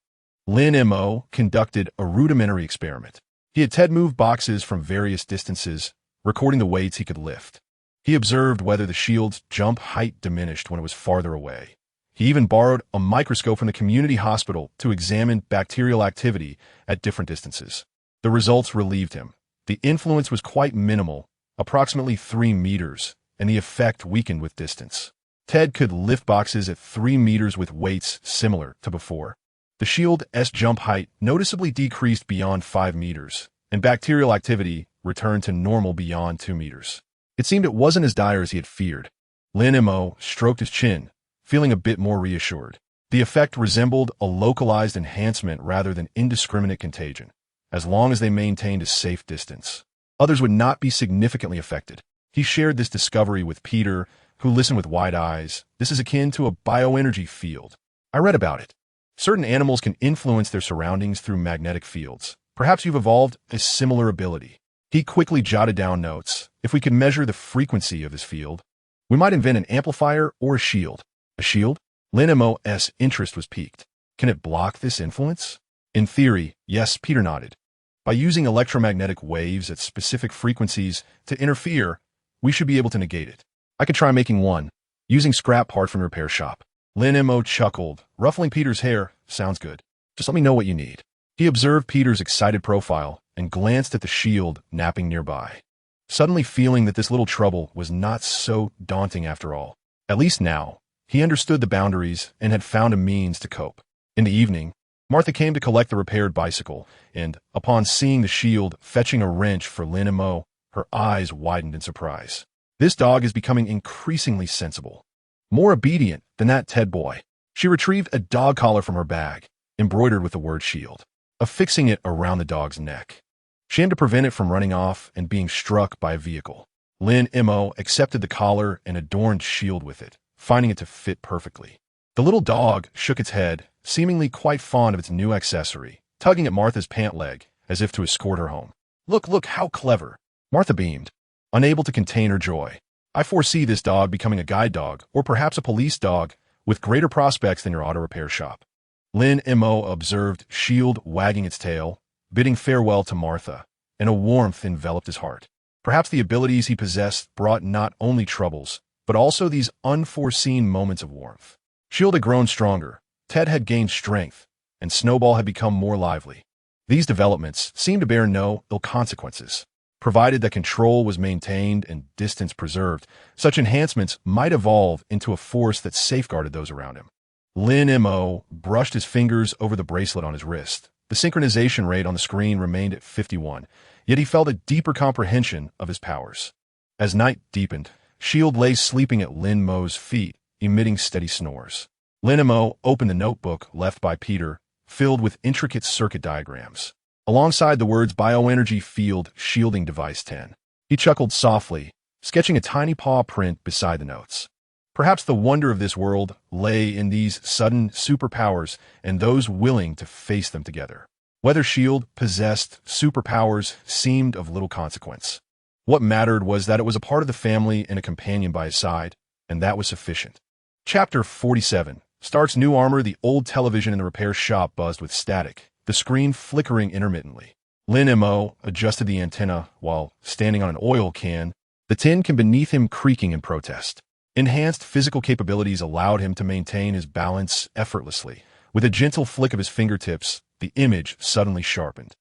Lin Mo conducted a rudimentary experiment. He had Ted move boxes from various distances, recording the weights he could lift. He observed whether the shield's jump height diminished when it was farther away. He even borrowed a microscope from the community hospital to examine bacterial activity at different distances. The results relieved him. The influence was quite minimal, approximately 3 meters, and the effect weakened with distance. Ted could lift boxes at 3 meters with weights similar to before. The shield's jump height noticeably decreased beyond 5 meters, and bacterial activity returned to normal beyond 2 meters. It seemed it wasn't as dire as he had feared. Lin Mo stroked his chin, feeling a bit more reassured. The effect resembled a localized enhancement rather than indiscriminate contagion, as long as they maintained a safe distance. Others would not be significantly affected. He shared this discovery with Peter, who listened with wide eyes. This is akin to a bioenergy field. I read about it. Certain animals can influence their surroundings through magnetic fields. Perhaps you've evolved a similar ability. He quickly jotted down notes. If we could measure the frequency of this field, we might invent an amplifier or a shield. A shield? Lin Mo's interest was piqued. Can it block this influence? In theory, yes, Peter nodded. By using electromagnetic waves at specific frequencies to interfere, we should be able to negate it. I could try making one, using scrap part from the repair shop. Lin Mo chuckled, ruffling Peter's hair. Sounds good. Just let me know what you need. He observed Peter's excited profile and glanced at the shield napping nearby, suddenly feeling that this little trouble was not so daunting after all. At least now, he understood the boundaries and had found a means to cope. In the evening, Martha came to collect the repaired bicycle, and, upon seeing the shield fetching a wrench for Lin Mo, her eyes widened in surprise. This dog is becoming increasingly sensible, more obedient than that Ted boy. She retrieved a dog collar from her bag, embroidered with the word shield, affixing it around the dog's neck. She aimed to prevent it from running off and being struck by a vehicle. Lin Mo accepted the collar and adorned shield with it, finding it to fit perfectly. The little dog shook its head, seemingly quite fond of its new accessory, tugging at Martha's pant leg as if to escort her home. Look, how clever. Martha beamed, unable to contain her joy. I foresee this dog becoming a guide dog, or perhaps a police dog, with greater prospects than your auto repair shop. Lin Mo observed Shield wagging its tail, bidding farewell to Martha, and a warmth enveloped his heart. Perhaps the abilities he possessed brought not only troubles, but also these unforeseen moments of warmth. Shield had grown stronger, Ted had gained strength, and Snowball had become more lively. These developments seemed to bear no ill consequences. Provided that control was maintained and distance preserved, such enhancements might evolve into a force that safeguarded those around him. Lin Mo brushed his fingers over the bracelet on his wrist. The synchronization rate on the screen remained at 51, yet he felt a deeper comprehension of his powers. As night deepened, Shield lay sleeping at Lin Mo's feet, emitting steady snores. Lin Mo opened the notebook left by Peter, filled with intricate circuit diagrams. Alongside the words Bioenergy Field Shielding Device 10, he chuckled softly, sketching a tiny paw print beside the notes. Perhaps the wonder of this world lay in these sudden superpowers and those willing to face them together. Whether Shield possessed superpowers seemed of little consequence. What mattered was that it was a part of the family and a companion by his side, and that was sufficient. Chapter 47. Stark's new armor. The old television in the repair shop buzzed with static, the screen flickering intermittently. Lin Mo adjusted the antenna while standing on an oil can, the tin can beneath him creaking in protest. Enhanced physical capabilities allowed him to maintain his balance effortlessly. With a gentle flick of his fingertips, the image suddenly sharpened.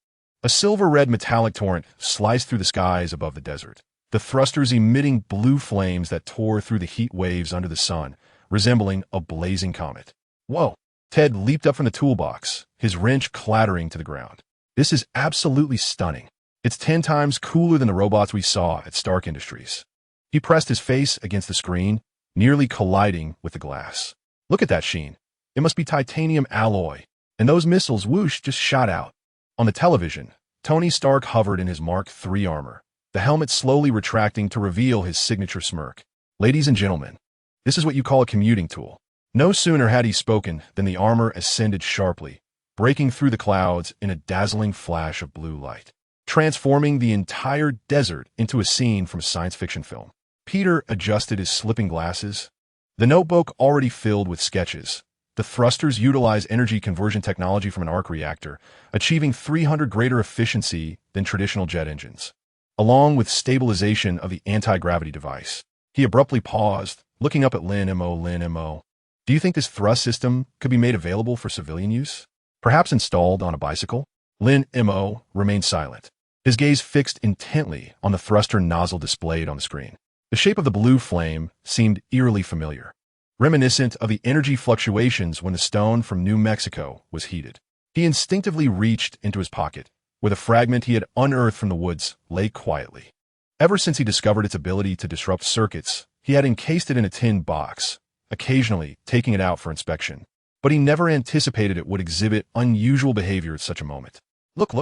A silver-red metallic torrent sliced through the skies above the desert, the thrusters emitting blue flames that tore through the heat waves under the sun, resembling a blazing comet. Whoa! Ted leaped up from the toolbox, his wrench clattering to the ground. This is absolutely stunning. It's 10 times cooler than the robots we saw at Stark Industries. He pressed his face against the screen, nearly colliding with the glass. Look at that sheen. It must be titanium alloy. And those missiles, whoosh, just shot out. On the television, Tony Stark hovered in his Mark III armor, the helmet slowly retracting to reveal his signature smirk. Ladies and gentlemen, this is what you call a commuting tool. No sooner had he spoken than the armor ascended sharply, breaking through the clouds in a dazzling flash of blue light, transforming the entire desert into a scene from a science fiction film. Peter adjusted his slipping glasses. The notebook already filled with sketches. The thrusters utilize energy conversion technology from an arc reactor, achieving 300 greater efficiency than traditional jet engines, along with stabilization of the anti-gravity device. He abruptly paused, looking up at Lin Mo. Do you think this thrust system could be made available for civilian use? Perhaps installed on a bicycle? Lin Mo remained silent, his gaze fixed intently on the thruster nozzle displayed on the screen. The shape of the blue flame seemed eerily familiar, reminiscent of the energy fluctuations when the stone from New Mexico was heated. He instinctively reached into his pocket, where the fragment he had unearthed from the woods lay quietly. Ever since he discovered its ability to disrupt circuits, he had encased it in a tin box, occasionally taking it out for inspection. But he never anticipated it would exhibit unusual behavior at such a moment. Look,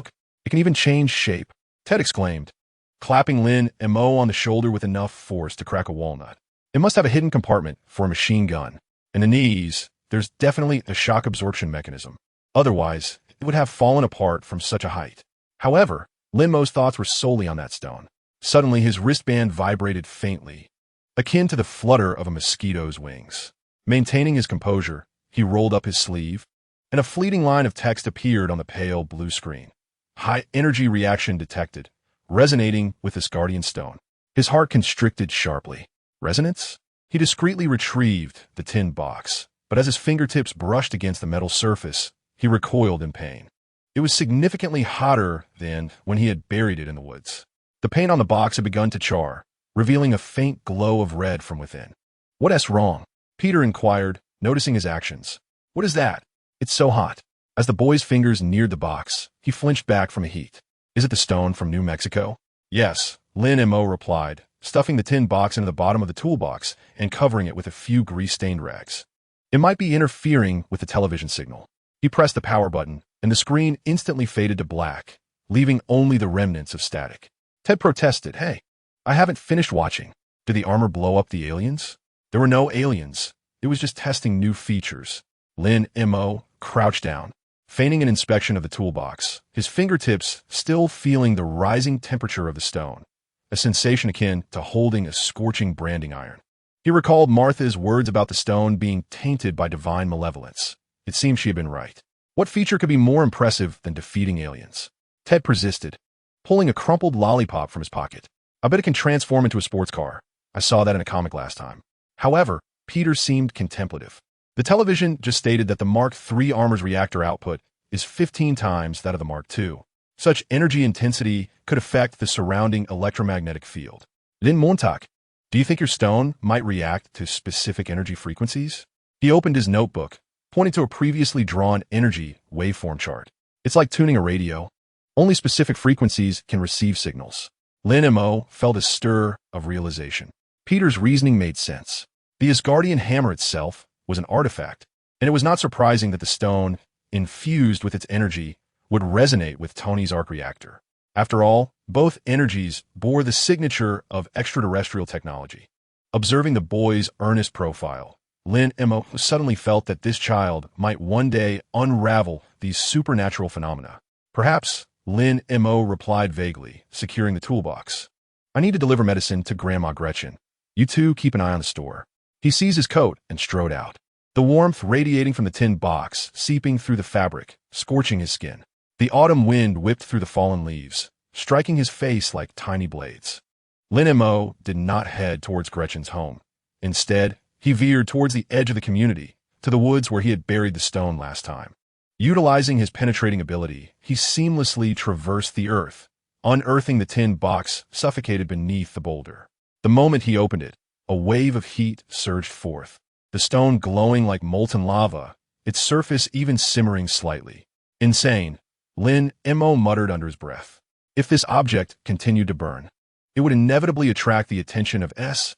it can even change shape, Ted exclaimed, clapping Lin Mo on the shoulder with enough force to crack a walnut. It must have a hidden compartment for a machine gun. In the knees, there's definitely a shock absorption mechanism. Otherwise, it would have fallen apart from such a height. However, Lin Mo's thoughts were solely on that stone. Suddenly, his wristband vibrated faintly, akin to the flutter of a mosquito's wings. Maintaining his composure, he rolled up his sleeve, and a fleeting line of text appeared on the pale blue screen. High energy reaction detected, resonating with this guardian stone. His heart constricted sharply. Resonance? He discreetly retrieved the tin box, but as his fingertips brushed against the metal surface, he recoiled in pain. It was significantly hotter than when he had buried it in the woods. The paint on the box had begun to char, revealing a faint glow of red from within. "What's wrong?" Peter inquired, noticing his actions. "What is that? It's so hot." As the boy's fingers neared the box, he flinched back from the heat. "Is it the stone from New Mexico?" "Yes," Lin Mo replied, stuffing the tin box into the bottom of the toolbox and covering it with a few grease-stained rags. "It might be interfering with the television signal." He pressed the power button, and the screen instantly faded to black, leaving only the remnants of static. Ted protested, "Hey, I haven't finished watching. Did the armor blow up the aliens?" "There were no aliens. It was just testing new features." Lin Mo crouched down, feigning an inspection of the toolbox, his fingertips still feeling the rising temperature of the stone, a sensation akin to holding a scorching branding iron. He recalled Martha's words about the stone being tainted by divine malevolence. It seemed she had been right. What feature could be more impressive than defeating aliens? Ted persisted, pulling a crumpled lollipop from his pocket. "I bet it can transform into a sports car. I saw that in a comic last time." However, Peter seemed contemplative. The television just stated that the Mark III armor's reactor output is 15 times that of the Mark II. Such energy intensity could affect the surrounding electromagnetic field. Lin Montag, do you think your stone might react to specific energy frequencies? He opened his notebook, pointing to a previously drawn energy waveform chart. "It's like tuning a radio. Only specific frequencies can receive signals." Lin Mo felt a stir of realization. Peter's reasoning made sense. The Asgardian hammer itself was an artifact, and it was not surprising that the stone, infused with its energy, would resonate with Tony's arc reactor. After all, both energies bore the signature of extraterrestrial technology. Observing the boy's earnest profile, Lin Mo suddenly felt that this child might one day unravel these supernatural phenomena. "Perhaps," Lin Mo replied vaguely, securing the toolbox. "I need to deliver medicine to Grandma Gretchen. You two keep an eye on the store." He seized his coat and strode out, the warmth radiating from the tin box seeping through the fabric, scorching his skin. The autumn wind whipped through the fallen leaves, striking his face like tiny blades. Lin Mo did not head towards Gretchen's home. Instead, he veered towards the edge of the community, to the woods where he had buried the stone last time. Utilizing his penetrating ability, he seamlessly traversed the earth, unearthing the tin box suffocated beneath the boulder. The moment he opened it, a wave of heat surged forth, the stone glowing like molten lava, its surface even simmering slightly. "Insane," Lin Mo muttered under his breath. If this object continued to burn, it would inevitably attract the attention of SHIELD.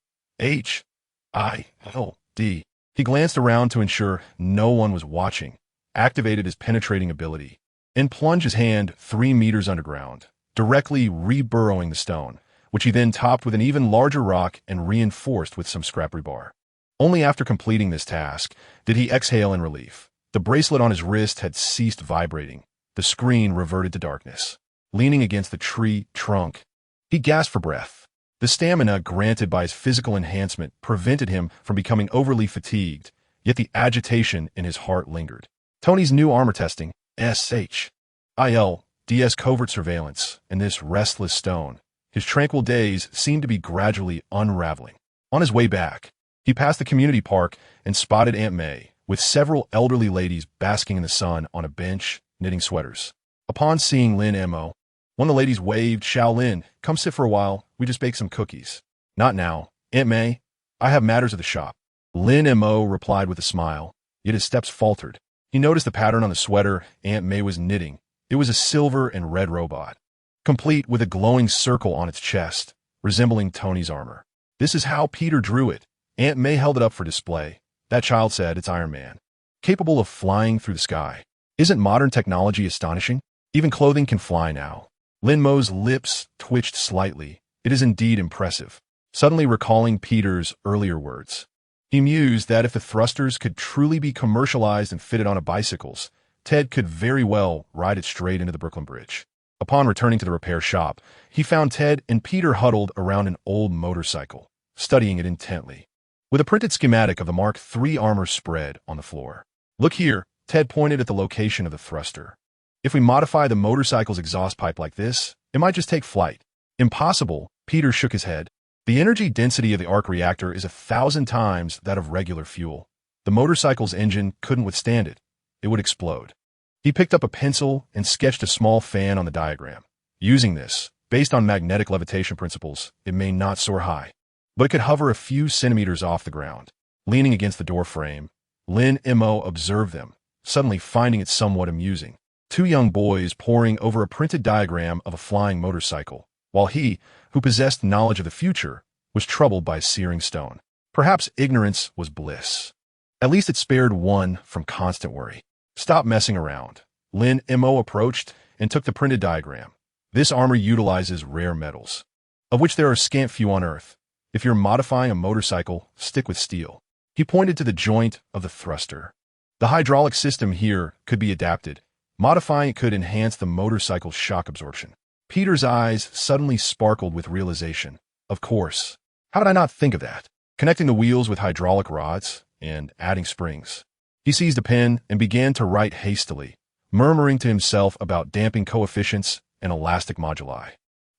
He glanced around to ensure no one was watching, activated his penetrating ability, and plunged his hand 3 meters underground, directly reburrowing the stone, which he then topped with an even larger rock and reinforced with some scrap rebar. Only after completing this task did he exhale in relief. The bracelet on his wrist had ceased vibrating. The screen reverted to darkness. Leaning against the tree trunk, he gasped for breath. The stamina granted by his physical enhancement prevented him from becoming overly fatigued, yet the agitation in his heart lingered. Tony's new armor testing, SHIELD covert surveillance, and this restless stone. His tranquil days seemed to be gradually unraveling. On his way back, he passed the community park and spotted Aunt May, with several elderly ladies basking in the sun on a bench, knitting sweaters. Upon seeing Lin Mo, one of the ladies waved, "Shaolin, come sit for a while, we just baked some cookies." "Not now, Aunt May, I have matters of the shop." Lin Mo replied with a smile, yet his steps faltered. He noticed the pattern on the sweater Aunt May was knitting, It was a silver and red robot, complete with a glowing circle on its chest, resembling Tony's armor. This is how Peter drew it. Aunt May held it up for display. That child said it's Iron Man, capable of flying through the sky. Isn't modern technology astonishing? Even clothing can fly now. Lin Mo's lips twitched slightly. It is indeed impressive. Suddenly recalling Peter's earlier words, he mused that if the thrusters could truly be commercialized and fitted onto bicycles, Ted could very well ride it straight into the Brooklyn Bridge. Upon returning to the repair shop, he found Ted and Peter huddled around an old motorcycle, studying it intently, with a printed schematic of the Mark III armor spread on the floor. Look here, Ted pointed at the location of the thruster. If we modify the motorcycle's exhaust pipe like this, it might just take flight. Impossible, Peter shook his head. The energy density of the arc reactor is 1,000 times that of regular fuel. The motorcycle's engine couldn't withstand it. It would explode. He picked up a pencil and sketched a small fan on the diagram. Using this, based on magnetic levitation principles, it may not soar high, but it could hover a few centimeters off the ground. Leaning against the door frame, Lin Mo observed them, suddenly finding it somewhat amusing. Two young boys poring over a printed diagram of a flying motorcycle, while he, who possessed knowledge of the future, was troubled by a searing stone. Perhaps ignorance was bliss. At least it spared one from constant worry. Stop messing around. Lin Mo approached and took the printed diagram. This armor utilizes rare metals, of which there are scant few on Earth. If you're modifying a motorcycle, stick with steel. He pointed to the joint of the thruster. The hydraulic system here could be adapted. Modifying it could enhance the motorcycle's shock absorption. Peter's eyes suddenly sparkled with realization. Of course. How did I not think of that? Connecting the wheels with hydraulic rods and adding springs. He seized a pen and began to write hastily, murmuring to himself about damping coefficients and elastic moduli.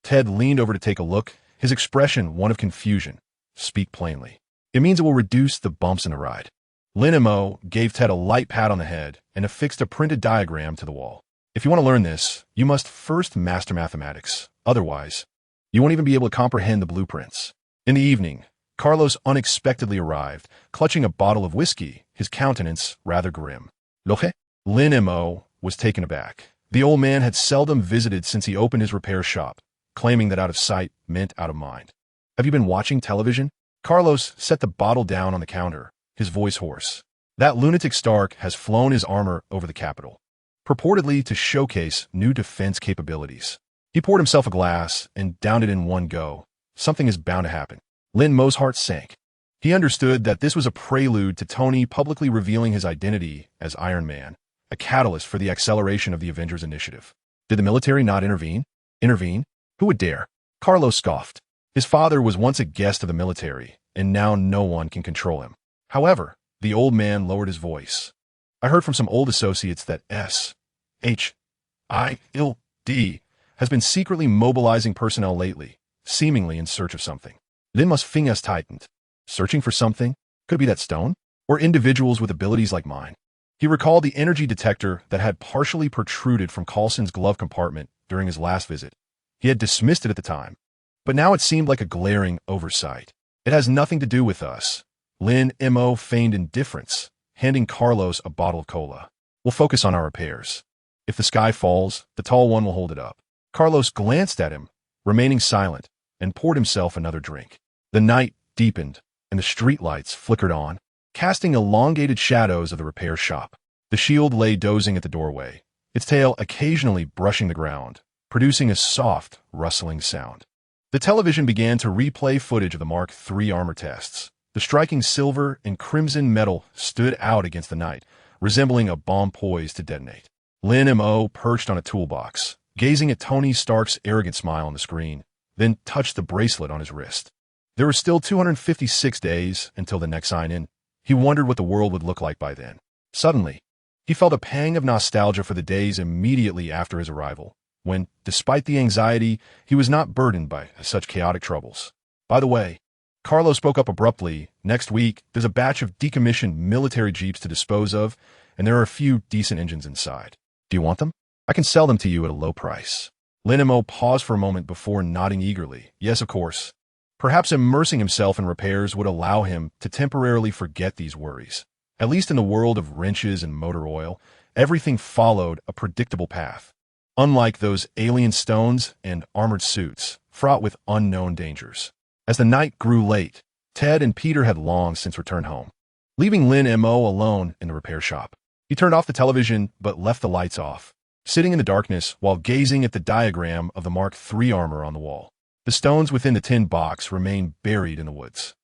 Ted leaned over to take a look, his expression one of confusion. Speak plainly. It means it will reduce the bumps in the ride. Lin Mo gave Ted a light pat on the head and affixed a printed diagram to the wall. If you want to learn this, you must first master mathematics. Otherwise, you won't even be able to comprehend the blueprints. In the evening, Carlos unexpectedly arrived, clutching a bottle of whiskey, his countenance rather grim. Loche? Lin Mo was taken aback. The old man had seldom visited since he opened his repair shop, claiming that out of sight meant out of mind. Have you been watching television? Carlos set the bottle down on the counter, his voice hoarse. That lunatic Stark has flown his armor over the Capitol, purportedly to showcase new defense capabilities. He poured himself a glass and downed it in one go. Something is bound to happen. Lin Mo's heart sank. He understood that this was a prelude to Tony publicly revealing his identity as Iron Man, a catalyst for the acceleration of the Avengers initiative. Did the military not intervene? Intervene? Who would dare? Carlos scoffed. His father was once a guest of the military, and now no one can control him. However, the old man lowered his voice. I heard from some old associates that SHIELD has been secretly mobilizing personnel lately, seemingly in search of something. Lin Mo's fingers tightened. Searching for something? Could it be that stone? Or individuals with abilities like mine? He recalled the energy detector that had partially protruded from Coulson's glove compartment during his last visit. He had dismissed it at the time, but now it seemed like a glaring oversight. It has nothing to do with us. Lin Mo feigned indifference, handing Carlos a bottle of cola. We'll focus on our repairs. If the sky falls, the tall one will hold it up. Carlos glanced at him, remaining silent, and poured himself another drink. The night deepened, and the streetlights flickered on, casting elongated shadows of the repair shop. The shield lay dozing at the doorway, its tail occasionally brushing the ground, producing a soft, rustling sound. The television began to replay footage of the Mark III armor tests. The striking silver and crimson metal stood out against the night, resembling a bomb poised to detonate. Lin Mo perched on a toolbox, gazing at Tony Stark's arrogant smile on the screen, then touched the bracelet on his wrist. There were still 256 days until the next sign-in. He wondered what the world would look like by then. Suddenly, he felt a pang of nostalgia for the days immediately after his arrival, when, despite the anxiety, he was not burdened by such chaotic troubles. By the way, Carlos spoke up abruptly. Next week, there's a batch of decommissioned military jeeps to dispose of, and there are a few decent engines inside. Do you want them? I can sell them to you at a low price. Lin Mo paused for a moment before nodding eagerly. Yes, of course. Perhaps immersing himself in repairs would allow him to temporarily forget these worries. At least in the world of wrenches and motor oil, everything followed a predictable path. unlike those alien stones and armored suits, fraught with unknown dangers. As the night grew late, Ted and Peter had long since returned home, leaving Lin Mo alone in the repair shop. He turned off the television but left the lights off, sitting in the darkness while gazing at the diagram of the Mark III armor on the wall. The stones within the tin box remain buried in the woods,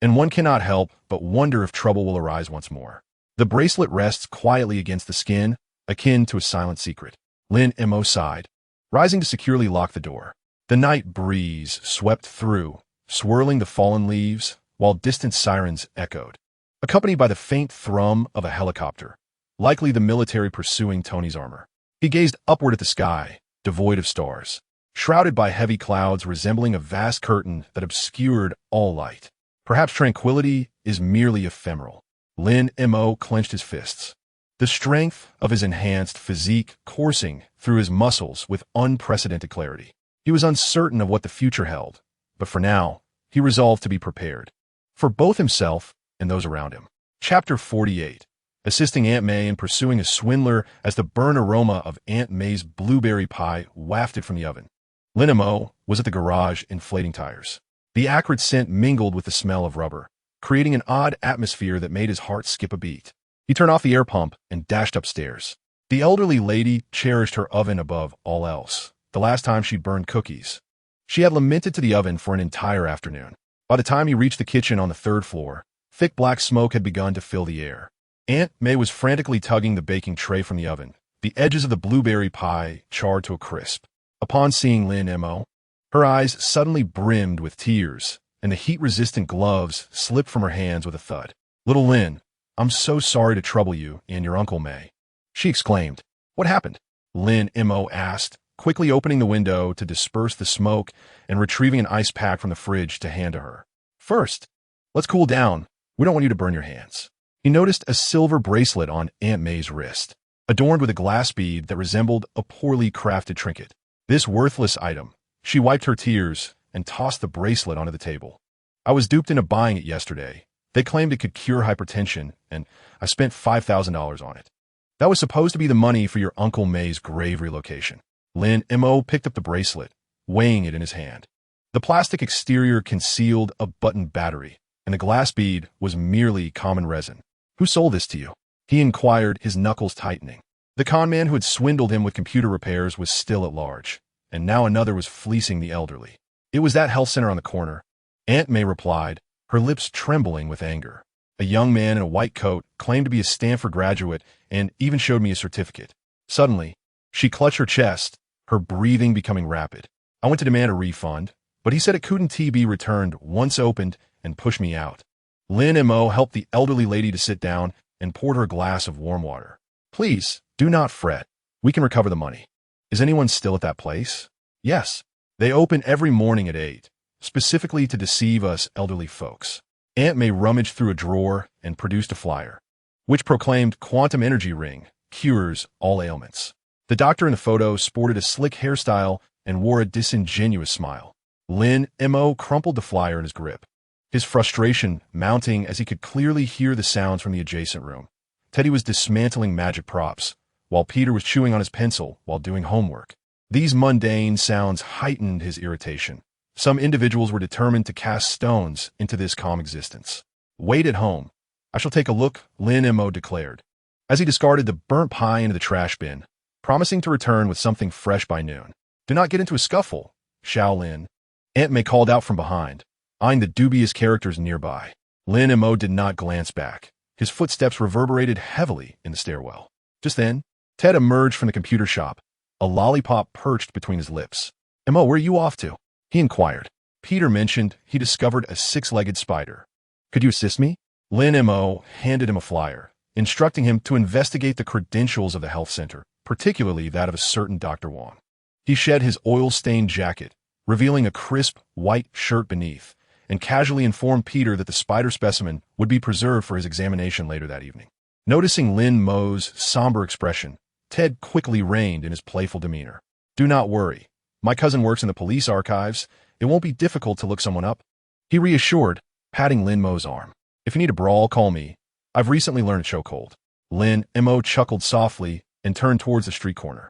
and one cannot help but wonder if trouble will arise once more. The bracelet rests quietly against the skin, akin to a silent secret. Lin Mo sighed, rising to securely lock the door. The night breeze swept through, swirling the fallen leaves, while distant sirens echoed, accompanied by the faint thrum of a helicopter, likely the military pursuing Tony's armor. He gazed upward at the sky, devoid of stars, shrouded by heavy clouds resembling a vast curtain that obscured all light. Perhaps tranquility is merely ephemeral. Lin Mo clenched his fists, the strength of his enhanced physique coursing through his muscles with unprecedented clarity. He was uncertain of what the future held, but for now, he resolved to be prepared, for both himself and those around him. Chapter 48. Assisting Aunt May in pursuing a swindler as the burnt aroma of Aunt May's blueberry pie wafted from the oven. Lin Mo was at the garage inflating tires. The acrid scent mingled with the smell of rubber, creating an odd atmosphere that made his heart skip a beat. He turned off the air pump and dashed upstairs. The elderly lady cherished her oven above all else. The last time she'd burned cookies, she had lamented to the oven for an entire afternoon. By the time he reached the kitchen on the third floor, thick black smoke had begun to fill the air. Aunt May was frantically tugging the baking tray from the oven, the edges of the blueberry pie charred to a crisp. Upon seeing Lin Mo, her eyes suddenly brimmed with tears, and the heat-resistant gloves slipped from her hands with a thud. "Little Lin, I'm so sorry to trouble you and your Uncle May," she exclaimed. "What happened?" Lin Mo asked, quickly opening the window to disperse the smoke and retrieving an ice pack from the fridge to hand to her. "First, let's cool down. We don't want you to burn your hands." He noticed a silver bracelet on Aunt May's wrist, adorned with a glass bead that resembled a poorly crafted trinket. This worthless item. She wiped her tears and tossed the bracelet onto the table. "I was duped into buying it yesterday. They claimed it could cure hypertension, and I spent $5,000 on it. That was supposed to be the money for your Uncle May's grave relocation." Lin Mo picked up the bracelet, weighing it in his hand. The plastic exterior concealed a button battery, and the glass bead was merely common resin. "Who sold this to you?" he inquired, his knuckles tightening. The con man who had swindled him with computer repairs was still at large, and now another was fleecing the elderly. "It was that health center on the corner," Aunt May replied, her lips trembling with anger. "A young man in a white coat claimed to be a Stanford graduate and even showed me a certificate." Suddenly, she clutched her chest, her breathing becoming rapid. "I went to demand a refund, but he said it couldn't be returned once opened and pushed me out." Lin Mo helped the elderly lady to sit down and poured her a glass of warm water. "Please, do not fret. We can recover the money." "Is anyone still at that place?" "Yes. They open every morning at 8, specifically to deceive us elderly folks." Aunt May rummaged through a drawer and produced a flyer, which proclaimed quantum energy ring, cures all ailments. The doctor in the photo sported a slick hairstyle and wore a disingenuous smile. Lin Mo crumpled the flyer in his grip, his frustration mounting as he could clearly hear the sounds from the adjacent room. Teddy was dismantling magic props, while Peter was chewing on his pencil while doing homework. These mundane sounds heightened his irritation. Some individuals were determined to cast stones into this calm existence. "Wait at home. I shall take a look," Lin Mo declared, as he discarded the burnt pie into the trash bin, promising to return with something fresh by noon. "Do not get into a scuffle, Shaolin," Aunt May called out from behind, eyeing the dubious characters nearby. Lin Mo did not glance back. His footsteps reverberated heavily in the stairwell. Just then, Ted emerged from the computer shop, a lollipop perched between his lips. "Mo, where are you off to?" he inquired. Peter mentioned he discovered a six-legged spider. "Could you assist me?" Lin Mo handed him a flyer, instructing him to investigate the credentials of the health center, particularly that of a certain Dr. Wong. He shed his oil-stained jacket, revealing a crisp, white shirt beneath, and casually informed Peter that the spider specimen would be preserved for his examination later that evening. Noticing Lin Mo's somber expression, Ted quickly reined in his playful demeanor. "Do not worry. My cousin works in the police archives. It won't be difficult to look someone up," he reassured, patting Lin Mo's arm. "If you need a brawl, call me. I've recently learned a chokehold." Lin Mo chuckled softly and turned towards the street corner.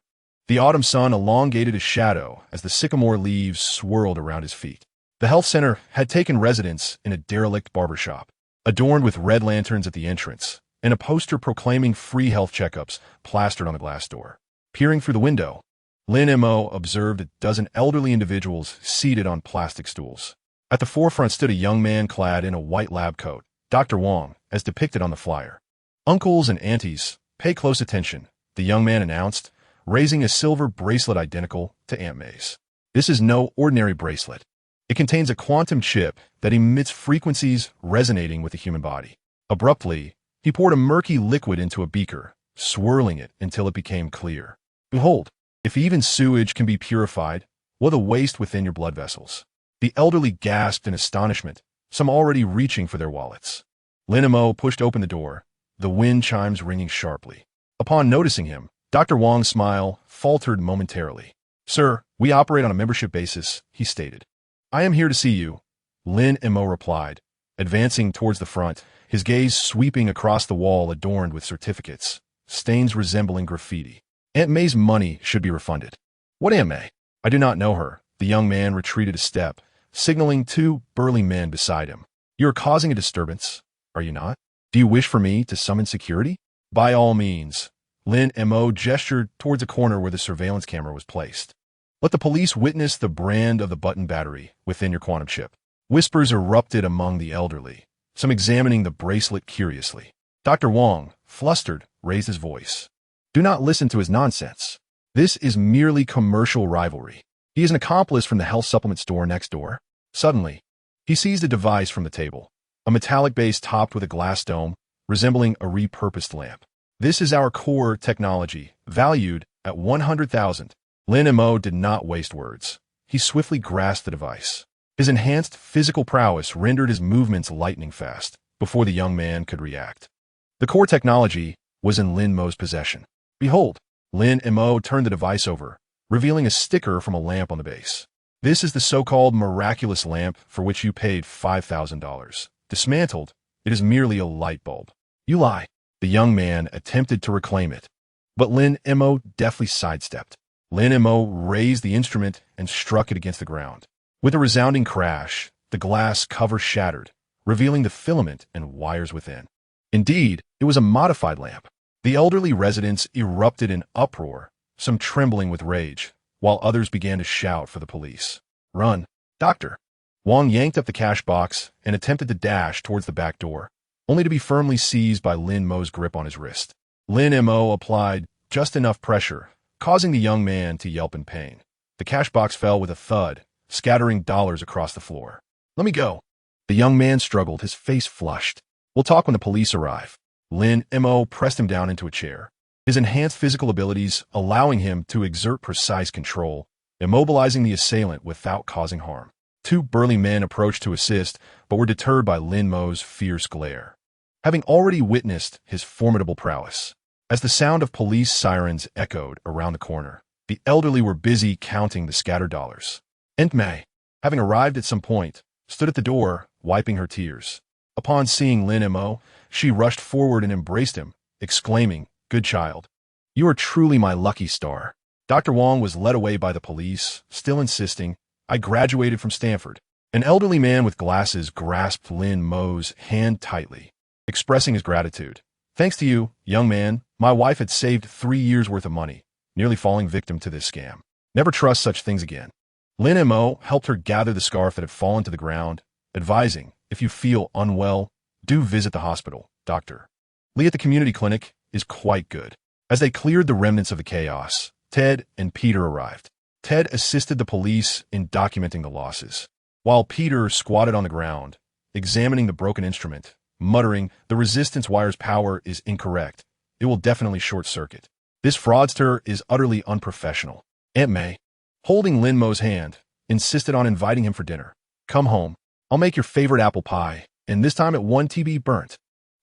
The autumn sun elongated his shadow as the sycamore leaves swirled around his feet. The health center had taken residence in a derelict barbershop, adorned with red lanterns at the entrance, and a poster proclaiming free health checkups plastered on the glass door. Peering through the window, Lin Mo observed a dozen elderly individuals seated on plastic stools. At the forefront stood a young man clad in a white lab coat, Dr. Wong, as depicted on the flyer. "Uncles and aunties, pay close attention," the young man announced, raising a silver bracelet identical to Aunt May's. "This is no ordinary bracelet. It contains a quantum chip that emits frequencies resonating with the human body." Abruptly, he poured a murky liquid into a beaker, swirling it until it became clear. "Behold, if even sewage can be purified, what a waste within your blood vessels." The elderly gasped in astonishment, some already reaching for their wallets. Lin Mo pushed open the door, the wind chimes ringing sharply. Upon noticing him, Dr. Wong's smile faltered momentarily. "Sir, we operate on a membership basis," he stated. "I am here to see you," Lin Mo replied, advancing towards the front, his gaze sweeping across the wall adorned with certificates, stains resembling graffiti. "Aunt May's money should be refunded." "What Aunt May?" "I do not know her." The young man retreated a step, signaling two burly men beside him. "You are causing a disturbance, are you not? Do you wish for me to summon security?" "By all means." Lin Mo gestured towards a corner where the surveillance camera was placed. "Let the police witness the brand of the button battery within your quantum chip." Whispers erupted among the elderly, some examining the bracelet curiously. Dr. Wong, flustered, raised his voice. "Do not listen to his nonsense. This is merely commercial rivalry. He is an accomplice from the health supplement store next door." Suddenly, he seized a device from the table, a metallic base topped with a glass dome, resembling a repurposed lamp. "This is our core technology, valued at 100,000. Lin Mo did not waste words. He swiftly grasped the device. His enhanced physical prowess rendered his movements lightning fast, before the young man could react. The core technology was in Lin Mo's possession. "Behold," Lin Mo turned the device over, revealing a sticker from a lamp on the base. "This is the so-called miraculous lamp for which you paid $5,000. Dismantled, it is merely a light bulb." "You lie." The young man attempted to reclaim it, but Lin Mo deftly sidestepped. Lin Mo raised the instrument and struck it against the ground. With a resounding crash, the glass cover shattered, revealing the filament and wires within. Indeed, it was a modified lamp. The elderly residents erupted in uproar, some trembling with rage, while others began to shout for the police. "Run, doctor!" Wong yanked up the cash box and attempted to dash towards the back door, only to be firmly seized by Lin Mo's grip on his wrist. Lin Mo applied just enough pressure, causing the young man to yelp in pain. The cash box fell with a thud, scattering dollars across the floor. "Let me go." The young man struggled, his face flushed. "We'll talk when the police arrive." Lin Mo pressed him down into a chair, his enhanced physical abilities allowing him to exert precise control, immobilizing the assailant without causing harm. Two burly men approached to assist, but were deterred by Lin Mo's fierce glare, having already witnessed his formidable prowess. As the sound of police sirens echoed around the corner, the elderly were busy counting the scattered dollars. Aunt May, having arrived at some point, stood at the door, wiping her tears. Upon seeing Lin Mo, she rushed forward and embraced him, exclaiming, "Good child, you are truly my lucky star." Dr. Wong was led away by the police, still insisting, "I graduated from Stanford." An elderly man with glasses grasped Lin Mo's hand tightly, expressing his gratitude. "Thanks to you, young man, my wife had saved 3 years' worth of money, nearly falling victim to this scam. Never trust such things again." Lin Mo helped her gather the scarf that had fallen to the ground, advising, "If you feel unwell, do visit the hospital, doctor. Lee at the community clinic is quite good." As they cleared the remnants of the chaos, Ted and Peter arrived. Ted assisted the police in documenting the losses, while Peter squatted on the ground, examining the broken instrument, muttering, "The resistance wire's power is incorrect. It will definitely short-circuit. This fraudster is utterly unprofessional." Aunt May, holding Lin Mo's hand, insisted on inviting him for dinner. "Come home. I'll make your favorite apple pie, and this time it won't be burnt."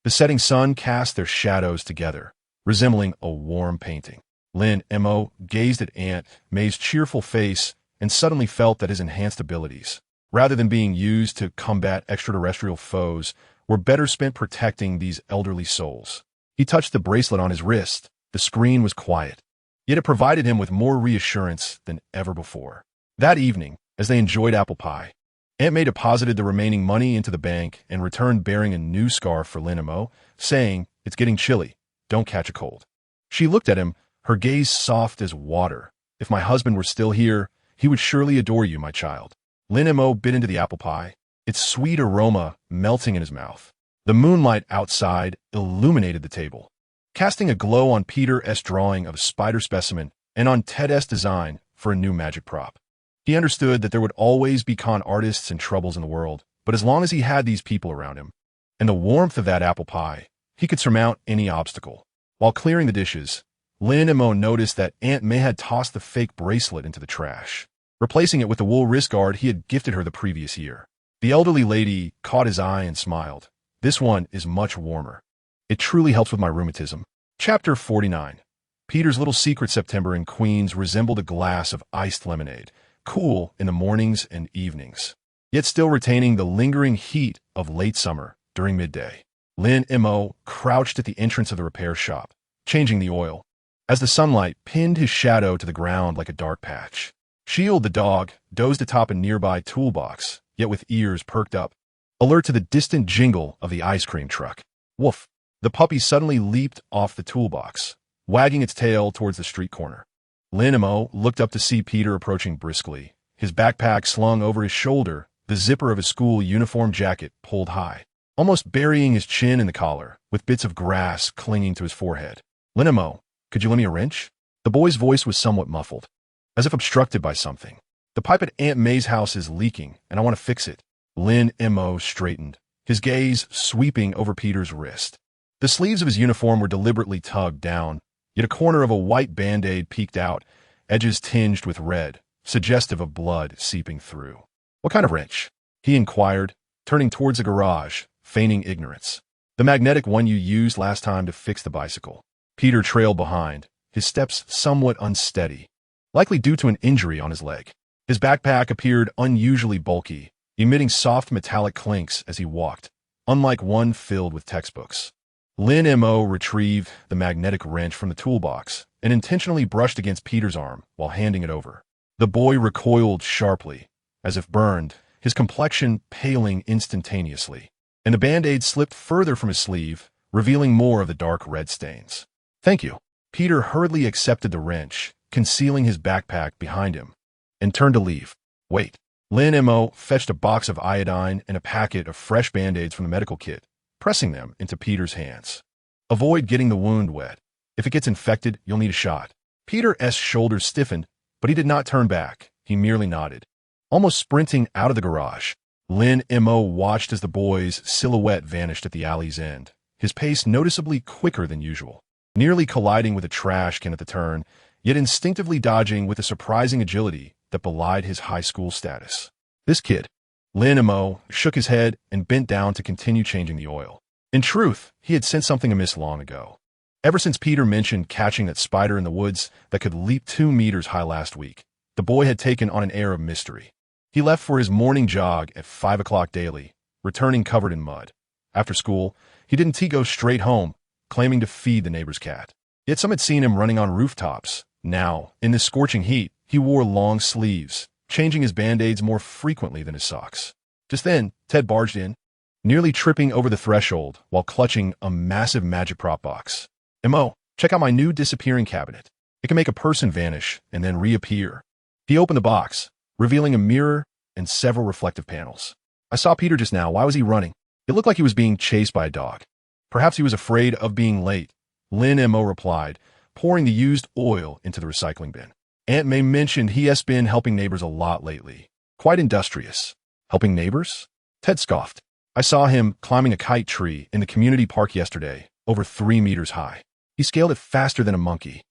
The setting sun cast their shadows together, resembling a warm painting. Lin Mo gazed at Aunt May's cheerful face and suddenly felt that his enhanced abilities, rather than being used to combat extraterrestrial foes, were better spent protecting these elderly souls. He touched the bracelet on his wrist. The screen was quiet. yet it provided him with more reassurance than ever before. That evening, as they enjoyed apple pie, Aunt May deposited the remaining money into the bank and returned bearing a new scarf for Lin Mo, saying, "It's getting chilly. Don't catch a cold." She looked at him, her gaze soft as water. "If my husband were still here, he would surely adore you, my child." Lin Mo bit into the apple pie, its sweet aroma melting in his mouth. The moonlight outside illuminated the table, casting a glow on Peter's drawing of a spider specimen and on Ted's design for a new magic prop. He understood that there would always be con artists and troubles in the world, but as long as he had these people around him, and the warmth of that apple pie, he could surmount any obstacle. While clearing the dishes, Lin Mo noticed that Aunt May had tossed the fake bracelet into the trash, replacing it with the wool wrist guard he had gifted her the previous year. The elderly lady caught his eye and smiled. "This one is much warmer. It truly helps with my rheumatism." Chapter 49. Peter's little secret September in Queens resembled a glass of iced lemonade, cool in the mornings and evenings, yet still retaining the lingering heat of late summer during midday. Lin Mo crouched at the entrance of the repair shop, changing the oil, as the sunlight pinned his shadow to the ground like a dark patch. Shield, the dog, dozed atop a nearby toolbox, yet with ears perked up, alert to the distant jingle of the ice cream truck. Woof! The puppy suddenly leaped off the toolbox, wagging its tail towards the street corner. Lin Mo looked up to see Peter approaching briskly, his backpack slung over his shoulder, the zipper of his school uniform jacket pulled high, almost burying his chin in the collar, with bits of grass clinging to his forehead. "Lin Mo, could you lend me a wrench?" The boy's voice was somewhat muffled, as if obstructed by something. "The pipe at Aunt May's house is leaking, and I want to fix it." Lin Mo straightened, his gaze sweeping over Peter's wrist. The sleeves of his uniform were deliberately tugged down, yet a corner of a white Band-Aid peeked out, edges tinged with red, suggestive of blood seeping through. "What kind of wrench?" he inquired, turning towards the garage, feigning ignorance. "The magnetic one you used last time to fix the bicycle." Peter trailed behind, his steps somewhat unsteady, likely due to an injury on his leg. His backpack appeared unusually bulky, emitting soft metallic clinks as he walked, unlike one filled with textbooks. Lin Mo retrieved the magnetic wrench from the toolbox and intentionally brushed against Peter's arm while handing it over. The boy recoiled sharply, as if burned, his complexion paling instantaneously, and the Band-Aid slipped further from his sleeve, revealing more of the dark red stains. "Thank you." Peter hurriedly accepted the wrench, concealing his backpack behind him, and turned to leave. "Wait." Lin Mo fetched a box of iodine and a packet of fresh Band-Aids from the medical kit, pressing them into Peter's hands. "Avoid getting the wound wet. If it gets infected, you'll need a shot." Peter's shoulders stiffened, but he did not turn back. He merely nodded. Almost sprinting out of the garage, Lin Mo watched as the boy's silhouette vanished at the alley's end, his pace noticeably quicker than usual, nearly colliding with a trash can at the turn, yet instinctively dodging with a surprising agility that belied his high school status. "This kid." Lin Mo shook his head and bent down to continue changing the oil. In truth, he had sensed something amiss long ago. Ever since Peter mentioned catching that spider in the woods that could leap 2 meters high last week, the boy had taken on an air of mystery. He left for his morning jog at 5 o'clock daily, returning covered in mud. After school, he didn't go straight home, claiming to feed the neighbor's cat. Yet some had seen him running on rooftops. Now, in this scorching heat, he wore long sleeves, changing his Band-Aids more frequently than his socks. Just then, Ted barged in, nearly tripping over the threshold while clutching a massive magic prop box. "Mo, check out my new disappearing cabinet. It can make a person vanish and then reappear." He opened the box, revealing a mirror and several reflective panels. "I saw Peter just now. Why was he running?" It looked like he was being chased by a dog. "Perhaps he was afraid of being late," Lin Mo replied, pouring the used oil into the recycling bin. "Aunt May mentioned he has been helping neighbors a lot lately. Quite industrious." "Helping neighbors?" Ted scoffed. "I saw him climbing a kite tree in the community park yesterday, over 3 meters high. He scaled it faster than a monkey.